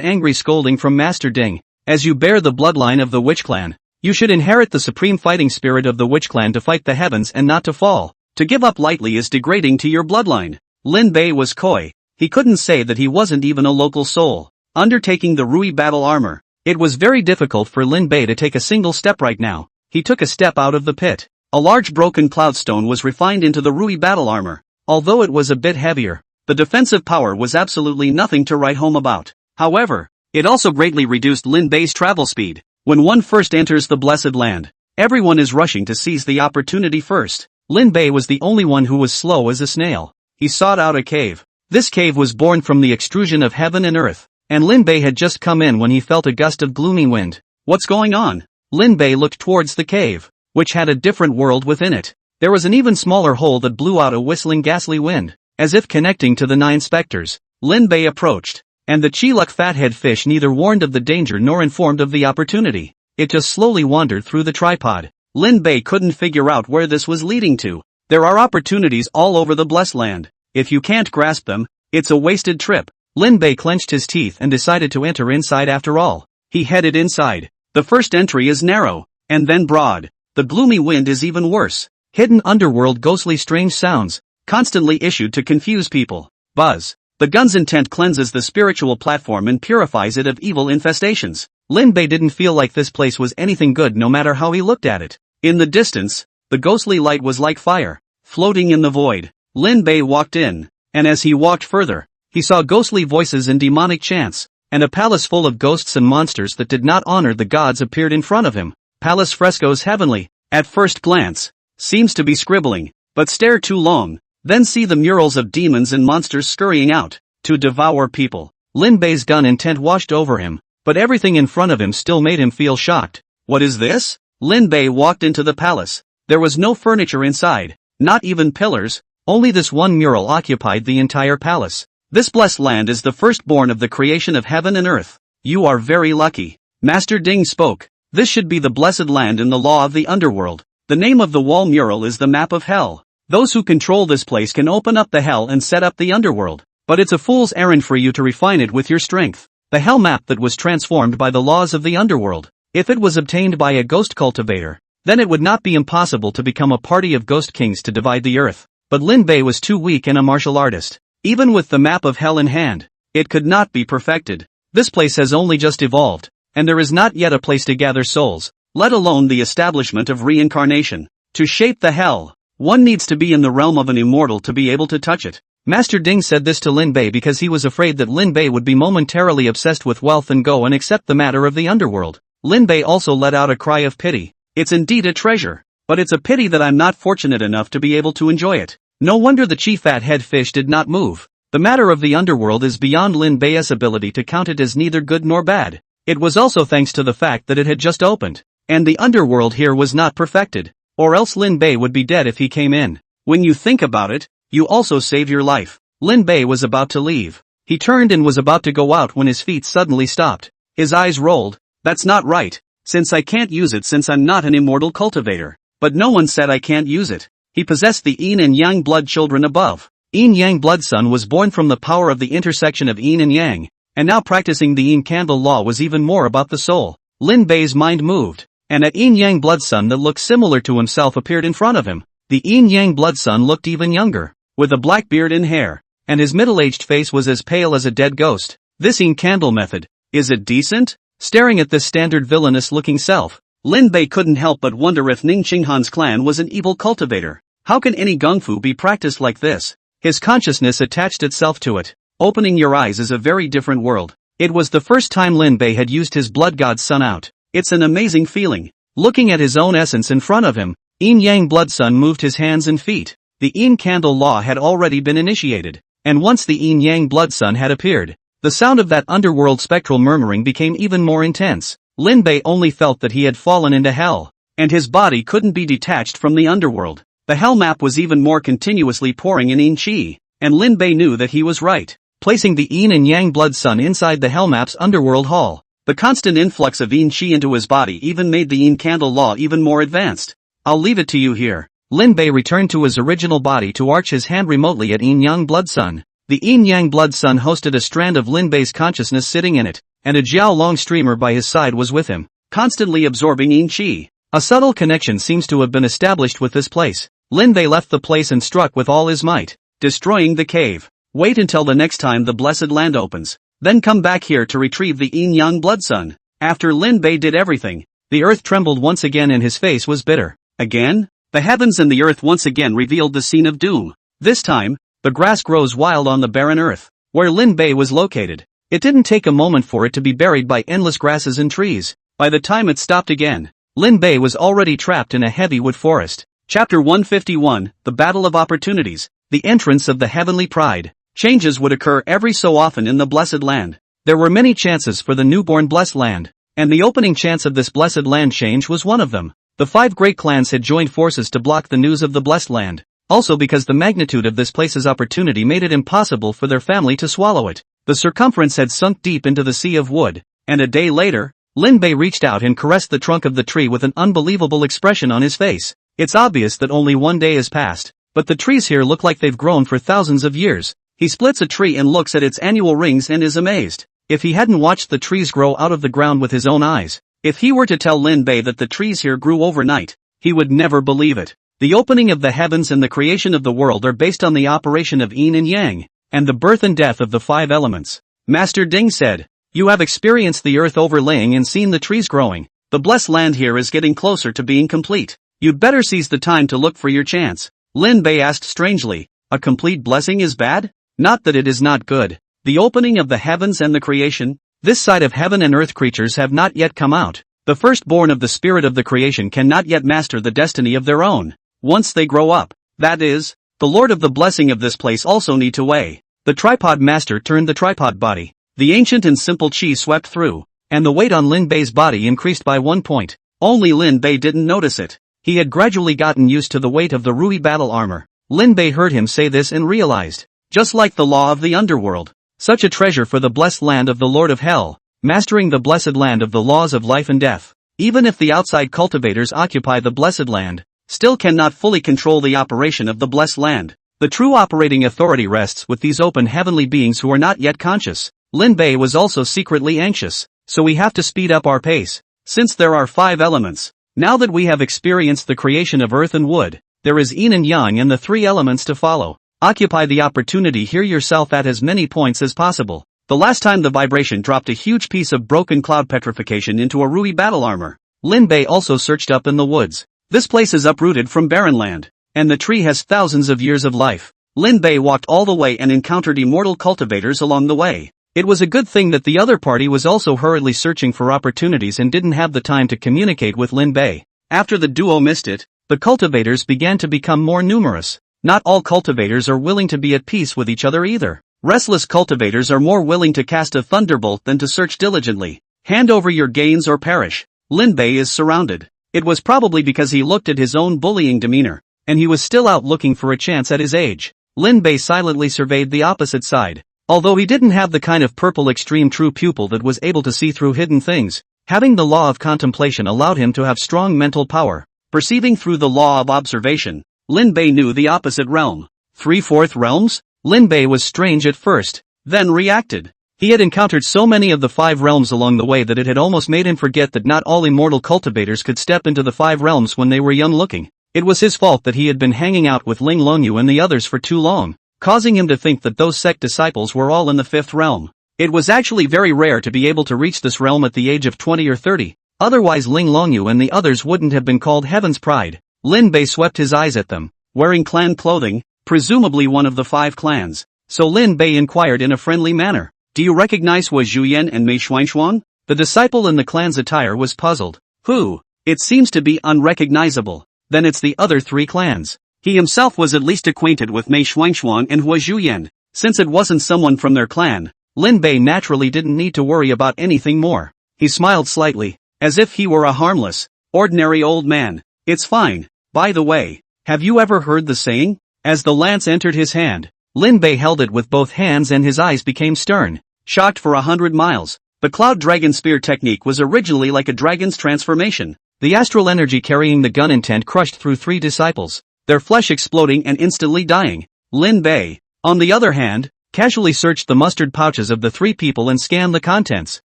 angry scolding from Master Ding. As you bear the bloodline of the witch clan, you should inherit the supreme fighting spirit of the witch clan to fight the heavens and not to fall. To give up lightly is degrading to your bloodline. Lin Bei was coy. He couldn't say that he wasn't even a local soul. Undertaking the Rui battle armor. It was very difficult for Lin Bei to take a single step right now. He took a step out of the pit. A large broken cloudstone was refined into the Rui battle armor. Although it was a bit heavier, the defensive power was absolutely nothing to write home about. However, it also greatly reduced Lin Bei's travel speed. When one first enters the blessed land, everyone is rushing to seize the opportunity first. Lin Bei was the only one who was slow as a snail. He sought out a cave. This cave was born from the extrusion of heaven and earth, and Lin Bei had just come in when he felt a gust of gloomy wind. What's going on? Lin Bei looked towards the cave, which had a different world within it. There was an even smaller hole that blew out a whistling ghastly wind, as if connecting to the 9 specters. Lin Bei approached, and the Chiluk fathead fish neither warned of the danger nor informed of the opportunity. It just slowly wandered through the tripod. Lin Bei couldn't figure out where this was leading to. There are opportunities all over the blessed land. If you can't grasp them, it's a wasted trip. Lin Bei clenched his teeth and decided to enter inside after all. He headed inside. The first entry is narrow, and then broad. The gloomy wind is even worse. Hidden underworld ghostly strange sounds, constantly issued to confuse people. Buzz. The gun's intent cleanses the spiritual platform and purifies it of evil infestations. Lin Bei didn't feel like this place was anything good no matter how he looked at it. In the distance, the ghostly light was like fire, floating in the void. Lin Bei walked in, and as he walked further, he saw ghostly voices and demonic chants, and a palace full of ghosts and monsters that did not honor the gods appeared in front of him. Palace frescoes heavenly, at first glance, seems to be scribbling, but stare too long. Then see the murals of demons and monsters scurrying out, to devour people. Lin Bei's gun intent washed over him, but everything in front of him still made him feel shocked. What is this? Lin Bei walked into the palace. There was no furniture inside, not even pillars, only this one mural occupied the entire palace. This blessed land is the firstborn of the creation of heaven and earth. You are very lucky. Master Ding spoke. This should be the blessed land in the law of the underworld. The name of the wall mural is the map of hell. Those who control this place can open up the hell and set up the underworld, but it's a fool's errand for you to refine it with your strength. The hell map that was transformed by the laws of the underworld. If it was obtained by a ghost cultivator, then it would not be impossible to become a party of ghost kings to divide the earth. But Lin Bei was too weak and a martial artist. Even with the map of hell in hand, it could not be perfected. This place has only just evolved, and there is not yet a place to gather souls, let alone the establishment of reincarnation. To shape the hell, one needs to be in the realm of an immortal to be able to touch it. Master Ding said this to Lin Bei because he was afraid that Lin Bei would be momentarily obsessed with wealth and go and accept the matter of the underworld. Lin Bei also let out a cry of pity. It's indeed a treasure, but it's a pity that I'm not fortunate enough to be able to enjoy it. No wonder the chief fathead fish did not move. The matter of the underworld is beyond Lin Bei's ability to count it as neither good nor bad. It was also thanks to the fact that it had just opened. And the underworld here was not perfected. Or else Lin Bei would be dead if he came in. When you think about it, you also save your life. Lin Bei was about to leave. He turned and was about to go out when his feet suddenly stopped. His eyes rolled. That's not right. Since I can't use it since I'm not an immortal cultivator. But no one said I can't use it. He possessed the yin and yang blood children above. Yin-yang blood son was born from the power of the intersection of yin and yang, and now practicing the yin candle law was even more about the soul. Lin Bei's mind moved, and a yin-yang blood son that looked similar to himself appeared in front of him. The yin-yang blood son looked even younger, with a black beard and hair, and his middle-aged face was as pale as a dead ghost. This yin candle method, is it decent? Staring at this standard villainous-looking self, Lin Bei couldn't help but wonder if Ning Qinghan's clan was an evil cultivator. How can any gung fu be practiced like this? His consciousness attached itself to it. Opening your eyes is a very different world. It was the first time Lin Bei had used his blood god's son out. It's an amazing feeling. Looking at his own essence in front of him, yin-yang blood son moved his hands and feet. The yin candle law had already been initiated, and once the yin-yang blood son had appeared, the sound of that underworld spectral murmuring became even more intense. Lin Bei only felt that he had fallen into hell, and his body couldn't be detached from the underworld. The hell map was even more continuously pouring in yin qi, and Lin Bei knew that he was right. Placing the yin and yang blood sun inside the hell map's underworld hall, the constant influx of yin qi into his body even made the yin candle law even more advanced. I'll leave it to you here. Lin Bei returned to his original body to arch his hand remotely at yin yang blood sun. The yin yang blood sun hosted a strand of Lin Bei's consciousness sitting in it, and a Jiao Long streamer by his side was with him, constantly absorbing yin qi. A subtle connection seems to have been established with this place. Lin Bei left the place and struck with all his might, destroying the cave. Wait until the next time the blessed land opens, then come back here to retrieve the yin-yang blood sun. After Lin Bei did everything, the earth trembled once again and his face was bitter. Again? The heavens and the earth once again revealed the scene of doom. This time, the grass grows wild on the barren earth, where Lin Bei was located. It didn't take a moment for it to be buried by endless grasses and trees. By the time it stopped again, Lin Bei was already trapped in a heavy wood forest. Chapter 151, The Battle of Opportunities, the entrance of the heavenly pride. Changes would occur every so often in the blessed land. There were many chances for the newborn blessed land, and the opening chance of this blessed land change was one of them. The 5 great clans had joined forces to block the news of the blessed land, also because the magnitude of this place's opportunity made it impossible for their family to swallow it. The circumference had sunk deep into the sea of wood, and a day later, Lin Bei reached out and caressed the trunk of the tree with an unbelievable expression on his face. It's obvious that only one day has passed, but the trees here look like they've grown for thousands of years. He splits a tree and looks at its annual rings and is amazed. If he hadn't watched the trees grow out of the ground with his own eyes, if he were to tell Lin Bei that the trees here grew overnight, he would never believe it. The opening of the heavens and the creation of the world are based on the operation of yin and yang, and the birth and death of the 5 elements. Master Ding said, "You have experienced the earth overlaying and seen the trees growing. The blessed land here is getting closer to being complete. You'd better seize the time to look for your chance." Lin Bei asked strangely, "A complete blessing is bad?" "Not that it is not good. The opening of the heavens and the creation, this side of heaven and earth creatures have not yet come out. The firstborn of the spirit of the creation cannot yet master the destiny of their own. Once they grow up, that is, the Lord of the blessing of this place also need to weigh." The tripod master turned the tripod body. The ancient and simple chi swept through, and the weight on Lin Bei's body increased by 1 point. Only Lin Bei didn't notice it. He had gradually gotten used to the weight of the Rui battle armor. Lin Bei heard him say this and realized, just like the law of the underworld, such a treasure for the blessed land of the Lord of Hell, mastering the blessed land of the laws of life and death. Even if the outside cultivators occupy the blessed land, still cannot fully control the operation of the blessed land. The true operating authority rests with these open heavenly beings who are not yet conscious. Lin Bei was also secretly anxious, so we have to speed up our pace. Since there are 5 elements, now that we have experienced the creation of earth and wood, there is yin and yang and the 3 elements to follow. Occupy the opportunity here yourself at as many points as possible. The last time the vibration dropped a huge piece of broken cloud petrification into a Rui battle armor. Lin Bei also searched up in the woods. This place is uprooted from barren land, and the tree has thousands of years of life. Lin Bei walked all the way and encountered immortal cultivators along the way. It was a good thing that the other party was also hurriedly searching for opportunities and didn't have the time to communicate with Lin Bei. After the duo missed it, the cultivators began to become more numerous. Not all cultivators are willing to be at peace with each other either. Restless cultivators are more willing to cast a thunderbolt than to search diligently. Hand over your gains or perish. Lin Bei is surrounded. It was probably because he looked at his own bullying demeanor, and he was still out looking for a chance at his age. Lin Bei silently surveyed the opposite side. Although he didn't have the kind of purple extreme true pupil that was able to see through hidden things, having the law of contemplation allowed him to have strong mental power. Perceiving through the law of observation, Lin Bei knew the opposite realm. 3/4 realms? Lin Bei was strange at first, then reacted. He had encountered so many of the 5 realms along the way that it had almost made him forget that not all immortal cultivators could step into the 5 realms when they were young looking. It was his fault that he had been hanging out with Ling Longyu and the others for too long, causing him to think that those sect disciples were all in the 5th realm. It was actually very rare to be able to reach this realm at the age of 20 or 30, otherwise Ling Longyu and the others wouldn't have been called Heaven's Pride. Lin Bei swept his eyes at them, wearing clan clothing, presumably one of the 5 clans. So Lin Bei inquired in a friendly manner, "Do you recognize Hua Zhuyan and Mei Xuanxuan?" The disciple in the clan's attire was puzzled. "Who? It seems to be unrecognizable." Then it's the other 3 clans. He himself was at least acquainted with Mei Xuanxuan and Hua Zhuyan. Since it wasn't someone from their clan, Lin Bei naturally didn't need to worry about anything more. He smiled slightly, as if he were a harmless, ordinary old man. "It's fine. By the way, have you ever heard the saying?" As the lance entered his hand, Lin Bei held it with both hands and his eyes became stern. Shocked for 100 miles. The Cloud Dragon Spear technique was originally like a dragon's transformation. The astral energy carrying the gun intent crushed through 3 disciples, their flesh exploding and instantly dying. Lin Bei, on the other hand, casually searched the mustard pouches of the 3 people and scanned the contents,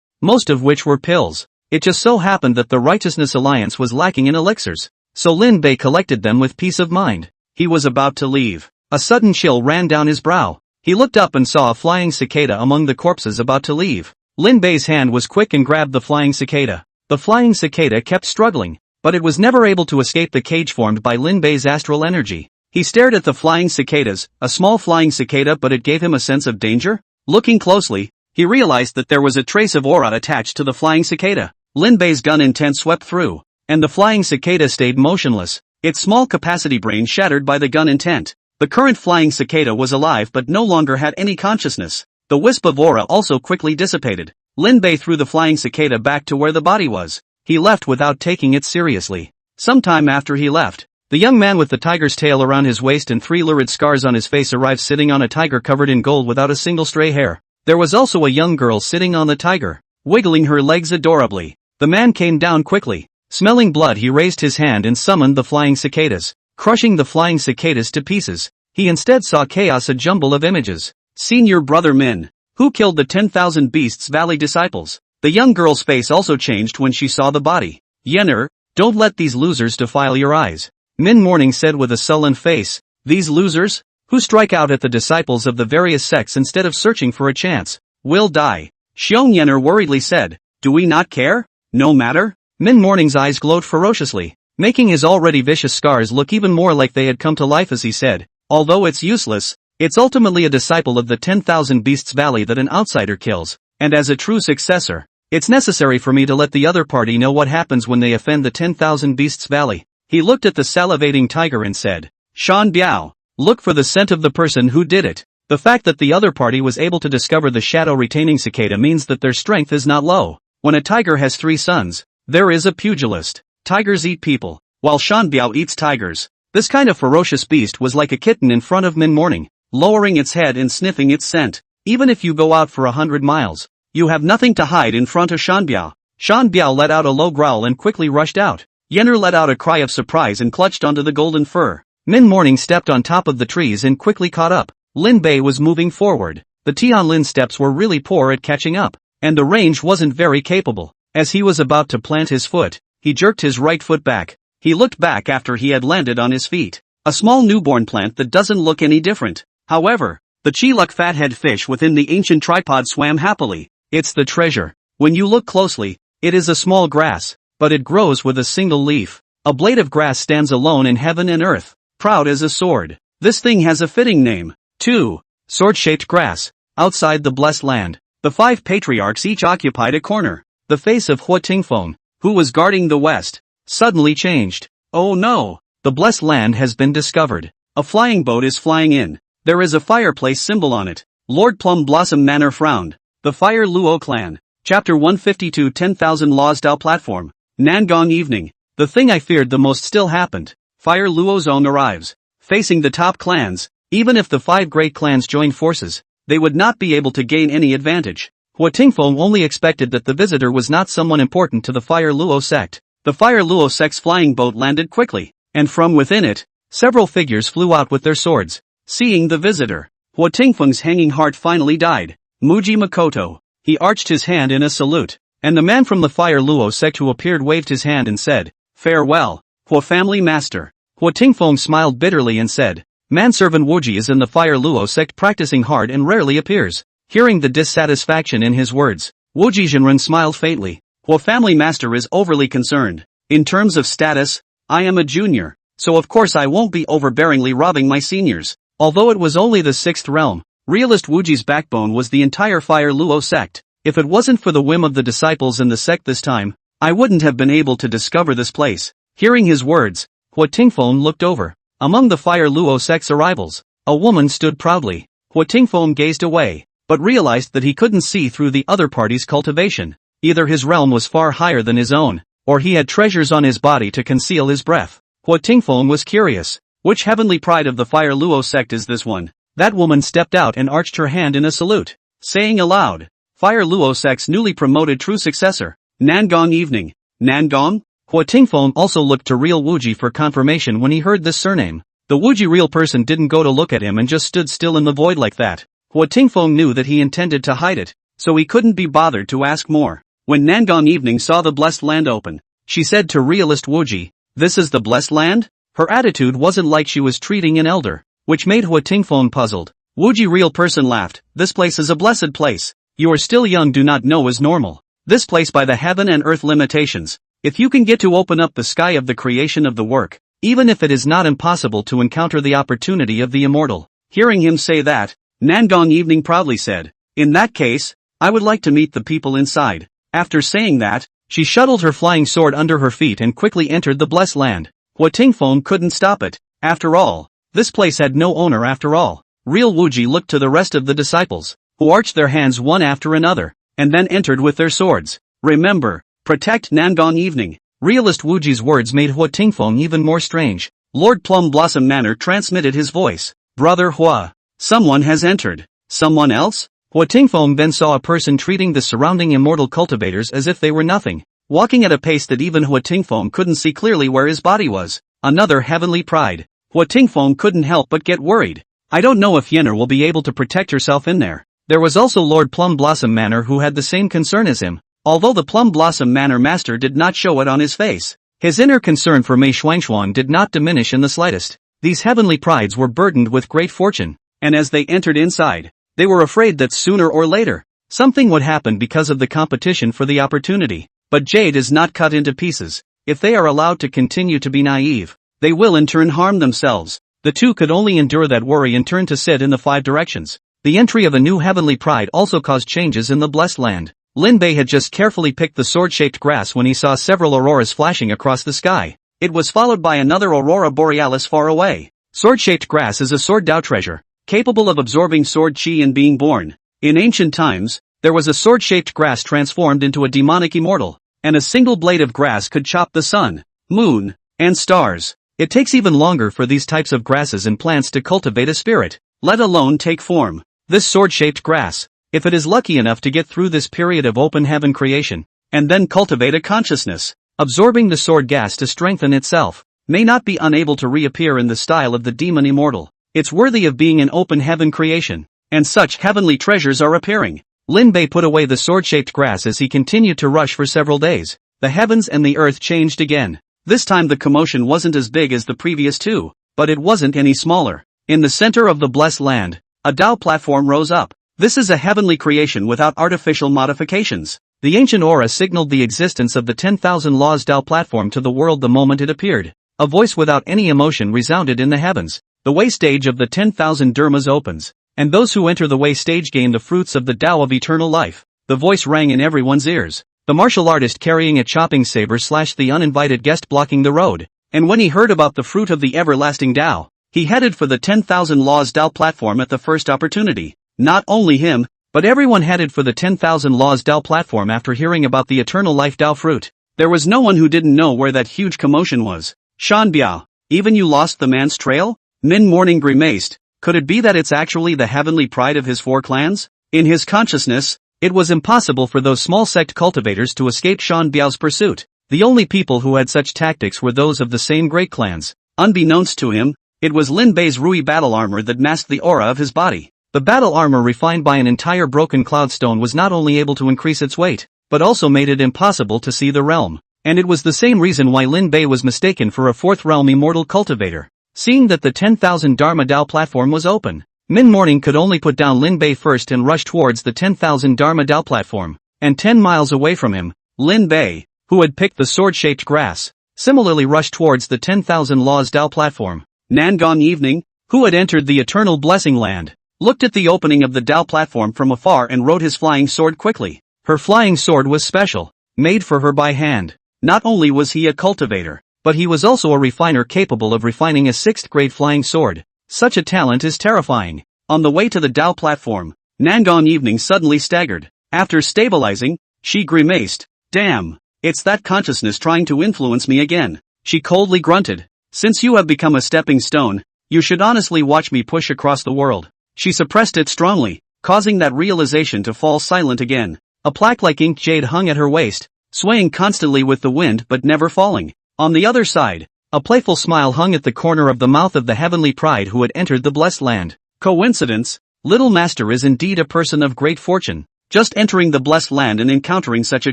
most of which were pills. It just so happened that the Righteousness Alliance was lacking in elixirs, so Lin Bei collected them with peace of mind. He was about to leave. A sudden chill ran down his brow. He looked up and saw a flying cicada among the corpses about to leave. Lin Bei's hand was quick and grabbed the flying cicada. The flying cicada kept struggling, but it was never able to escape the cage formed by Lin Bei's astral energy. He stared at the flying cicadas, a small flying cicada, but it gave him a sense of danger. Looking closely, he realized that there was a trace of aura attached to the flying cicada. Lin Bei's gun intent swept through, and the flying cicada stayed motionless, its small capacity brain shattered by the gun intent. The current flying cicada was alive but no longer had any consciousness. The wisp of aura also quickly dissipated. Lin Bei threw the flying cicada back to where the body was. He left without taking it seriously. Sometime after he left, the young man with the tiger's tail around his waist and 3 lurid scars on his face arrived sitting on a tiger covered in gold without a single stray hair. There was also a young girl sitting on the tiger, wiggling her legs adorably. The man came down quickly. Smelling blood, he raised his hand and summoned the flying cicadas, crushing the flying cicadas to pieces. He instead saw chaos, a jumble of images. Senior Brother Min, who killed the 10,000 Beasts Valley disciples. The young girl's face also changed when she saw the body. Yenner, don't let these losers defile your eyes. Min Morning said with a sullen face. These losers, who strike out at the disciples of the various sects instead of searching for a chance, will die. Xiong Yenner worriedly said. Do we not care? No matter? Min Morning's eyes glowed ferociously, making his already vicious scars look even more like they had come to life as he said. Although it's useless, it's ultimately a disciple of the 10,000 Beasts Valley that an outsider kills, and as a true successor, it's necessary for me to let the other party know what happens when they offend the 10,000 Beasts Valley. He looked at the salivating tiger and said, Shan Biao, look for the scent of the person who did it. The fact that the other party was able to discover the shadow-retaining cicada means that their strength is not low. When a tiger has 3 sons, there is a pugilist. Tigers eat people, while Shan Biao eats tigers. This kind of ferocious beast was like a kitten in front of Min Morning, lowering its head and sniffing its scent. Even if you go out for 100 miles, you have nothing to hide in front of Shan Biao. Shan Biao let out a low growl and quickly rushed out. Yenner let out a cry of surprise and clutched onto the golden fur. Min Morning stepped on top of the trees and quickly caught up. Lin Bei was moving forward. The Tianlin steps were really poor at catching up, and the range wasn't very capable. As he was about to plant his foot, he jerked his right foot back. He looked back after he had landed on his feet. A small newborn plant that doesn't look any different. However, the Chiluk fathead fish within the ancient tripod swam happily. It's the treasure. When you look closely, it is a small grass, but it grows with a single leaf. A blade of grass stands alone in heaven and earth, proud as a sword. This thing has a fitting name, too. Sword-shaped grass. Outside the blessed land, the 5 patriarchs each occupied a corner. The face of Hua Tingfeng, who was guarding the west, suddenly changed. Oh no! The blessed land has been discovered. A flying boat is flying in. There is a fireplace symbol on it. Lord Plum Blossom Manor frowned. The Fire Luo Clan. Chapter 152 10,000 Laws Dao Platform. Nangong evening. The thing I feared the most still happened. Fire Luozong arrives. Facing the top clans, even if the 5 great clans joined forces, they would not be able to gain any advantage. Hua Tingfeng only expected that the visitor was not someone important to the Fire Luo sect. The Fire Luo sect's flying boat landed quickly, and from within it, several figures flew out with their swords. Seeing the visitor, Hua Tingfeng's hanging heart finally died. Muji Makoto. He arched his hand in a salute, and the man from the Fire Luo sect who appeared waved his hand and said, "Farewell, Hua family master." Hua Tingfeng smiled bitterly and said, "Manservant Wuji is in the Fire Luo sect practicing hard and rarely appears." Hearing the dissatisfaction in his words, Wuji Zhenren smiled faintly. Hua family master is overly concerned. In terms of status, I am a junior, so of course I won't be overbearingly robbing my seniors. Although it was only the 6th realm, realist Wuji's backbone was the entire Fire Luo sect. If it wasn't for the whim of the disciples in the sect this time, I wouldn't have been able to discover this place. Hearing his words, Hua Tingfeng looked over. Among the Fire Luo sect's arrivals, a woman stood proudly. Hua Tingfeng gazed away, but realized that he couldn't see through the other party's cultivation. Either his realm was far higher than his own, or he had treasures on his body to conceal his breath. Hua Tingfeng was curious. Which heavenly pride of the Fire Luo sect is this one? That woman stepped out and arched her hand in a salute, saying aloud, "Fire Luo sect's newly promoted true successor, Nangong evening." Nangong? Hua Tingfeng also looked to real Wuji for confirmation when he heard this surname. The Wuji real person didn't go to look at him and just stood still in the void like that. Hua Tingfeng knew that he intended to hide it, so he couldn't be bothered to ask more. When Nangong evening saw the blessed land open, she said to realist Wuji, "This is the blessed land?" Her attitude wasn't like she was treating an elder, which made Hua Tingfeng puzzled. Wuji real person laughed, "This place is a blessed place. You are still young, do not know is normal. This place by the heaven and earth limitations. If you can get to open up the sky of the creation of the work, even if it is not impossible to encounter the opportunity of the immortal." Hearing him say that, Nangong evening proudly said, "In that case, I would like to meet the people inside." After saying that, she shuttled her flying sword under her feet and quickly entered the blessed land. Hua Tingfeng couldn't stop it. After all, this place had no owner after all. Real Wuji looked to the rest of the disciples, who arched their hands one after another, and then entered with their swords. "Remember, protect Nangong evening." Realist Wuji's words made Hua Tingfeng even more strange. Lord Plum Blossom Manor transmitted his voice. "Brother Hua, someone has entered." "Someone else?" Hua Tingfeng then saw a person treating the surrounding immortal cultivators as if they were nothing, walking at a pace that even Hua Tingfeng couldn't see clearly where his body was. Another heavenly pride. Hua Tingfeng couldn't help but get worried. I don't know if Yenner will be able to protect herself in there. There was also Lord Plum Blossom Manor who had the same concern as him, although the Plum Blossom Manor master did not show it on his face. His inner concern for Mei Xuanxuan did not diminish in the slightest. These heavenly prides were burdened with great fortune, and as they entered inside, they were afraid that sooner or later, something would happen because of the competition for the opportunity. But jade is not cut into pieces. If they are allowed to continue to be naive, they will in turn harm themselves. The two could only endure that worry and turn to sit in the 5 directions. The entry of a new heavenly pride also caused changes in the blessed land. Lin Bei had just carefully picked the sword-shaped grass when he saw several auroras flashing across the sky. It was followed by another aurora borealis far away. Sword-shaped grass is a sword Dao treasure, capable of absorbing sword chi and being born. In ancient times, there was a sword-shaped grass transformed into a demonic immortal, and a single blade of grass could chop the sun, moon, and stars. It takes even longer for these types of grasses and plants to cultivate a spirit, let alone take form. This sword-shaped grass, if it is lucky enough to get through this period of open heaven creation, and then cultivate a consciousness, absorbing the sword gas to strengthen itself, may not be unable to reappear in the style of the demon immortal. It's worthy of being an open heaven creation, and such heavenly treasures are appearing. Lin Bei put away the sword-shaped grass as he continued to rush for several days. The heavens and the earth changed again. This time the commotion wasn't as big as the previous two, but it wasn't any smaller. In the center of the blessed land, a Dao platform rose up. This is a heavenly creation without artificial modifications. The ancient aura signaled the existence of the 10,000 Laws Dao platform to the world the moment it appeared. A voice without any emotion resounded in the heavens. The way stage of the 10,000 Dharmas opens, and those who enter the way stage gain the fruits of the Tao of eternal life. The voice rang in everyone's ears. The martial artist carrying a chopping saber slashed the uninvited guest blocking the road, and when he heard about the fruit of the everlasting Tao, he headed for the 10,000 Laws Tao platform at the first opportunity. Not only him, but everyone headed for the 10,000 Laws Tao platform after hearing about the eternal life Tao fruit. There was no one who didn't know where that huge commotion was. Shan Biao, even you lost the man's trail? Min Morning grimaced. Could it be that it's actually the heavenly pride of his 4 clans? In his consciousness, it was impossible for those small sect cultivators to escape Shan Biao's pursuit. The only people who had such tactics were those of the same great clans. Unbeknownst to him, it was Lin Bei's Rui battle armor that masked the aura of his body. The battle armor refined by an entire broken cloudstone was not only able to increase its weight, but also made it impossible to see the realm. And it was the same reason why Lin Bei was mistaken for a 4th realm immortal cultivator. Seeing that the 10,000 Dharma Dao platform was open, Min Morning could only put down Lin Bei first and rush towards the 10,000 Dharma Dao platform. And 10 miles away from him, Lin Bei, who had picked the sword-shaped grass, similarly rushed towards the 10,000 Laws Dao platform. Nangong Evening, who had entered the Eternal Blessing Land, looked at the opening of the Dao platform from afar and rode his flying sword quickly. Her flying sword was special, made for her by hand. Not only was he a cultivator, but he was also a refiner capable of refining a 6th-grade flying sword. Such a talent is terrifying. On the way to the Dao platform, Nangong Evening suddenly staggered. After stabilizing, she grimaced. Damn, it's that consciousness trying to influence me again. She coldly grunted. Since you have become a stepping stone, you should honestly watch me push across the world. She suppressed it strongly, causing that realization to fall silent again. A plaque like inked jade hung at her waist, swaying constantly with the wind but never falling. On the other side, a playful smile hung at the corner of the mouth of the heavenly pride who had entered the blessed land. Coincidence? Little Master is indeed a person of great fortune, just entering the blessed land and encountering such a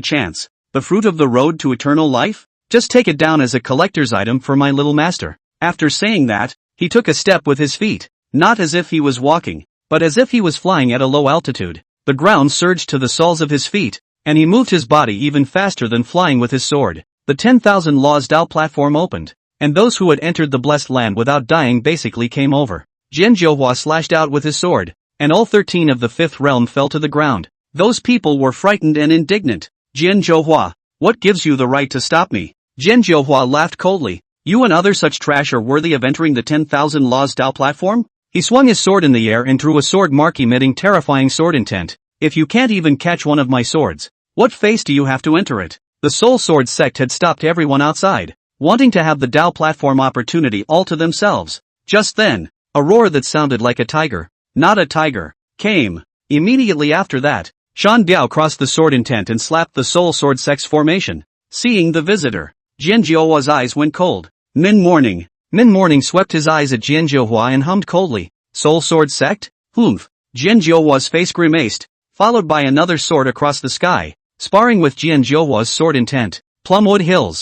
chance. The fruit of the road to eternal life? Just take it down as a collector's item for my little master. After saying that, he took a step with his feet. Not as if he was walking, but as if he was flying at a low altitude. The ground surged to the soles of his feet, and he moved his body even faster than flying with his sword. The 10,000 Laws Dao platform opened, and those who had entered the blessed land without dying basically came over. Jian Zhouhua slashed out with his sword, and all 13 of the 5th realm fell to the ground. Those people were frightened and indignant. Jian Zhouhua, what gives you the right to stop me? Jian Zhouhua laughed coldly. You and other such trash are worthy of entering the 10,000 Laws Dao platform? He swung his sword in the air and drew a sword mark emitting terrifying sword intent. If you can't even catch one of my swords, what face do you have to enter it? The Soul Sword sect had stopped everyone outside, wanting to have the Dao platform opportunity all to themselves. Just then, a roar that sounded like a tiger, not a tiger, came. Immediately after that, Shan Biao crossed the sword intent and slapped the Soul Sword sect's formation. Seeing the visitor, Jian Zhouhua's eyes went cold. Min Morning swept his eyes at Jian Zhouhua and hummed coldly. Soul Sword sect? Humph. Jian Zhouhua's face grimaced, followed by another sword across the sky, sparring with Jian Zhouhua's sword intent. Plumwood Hills.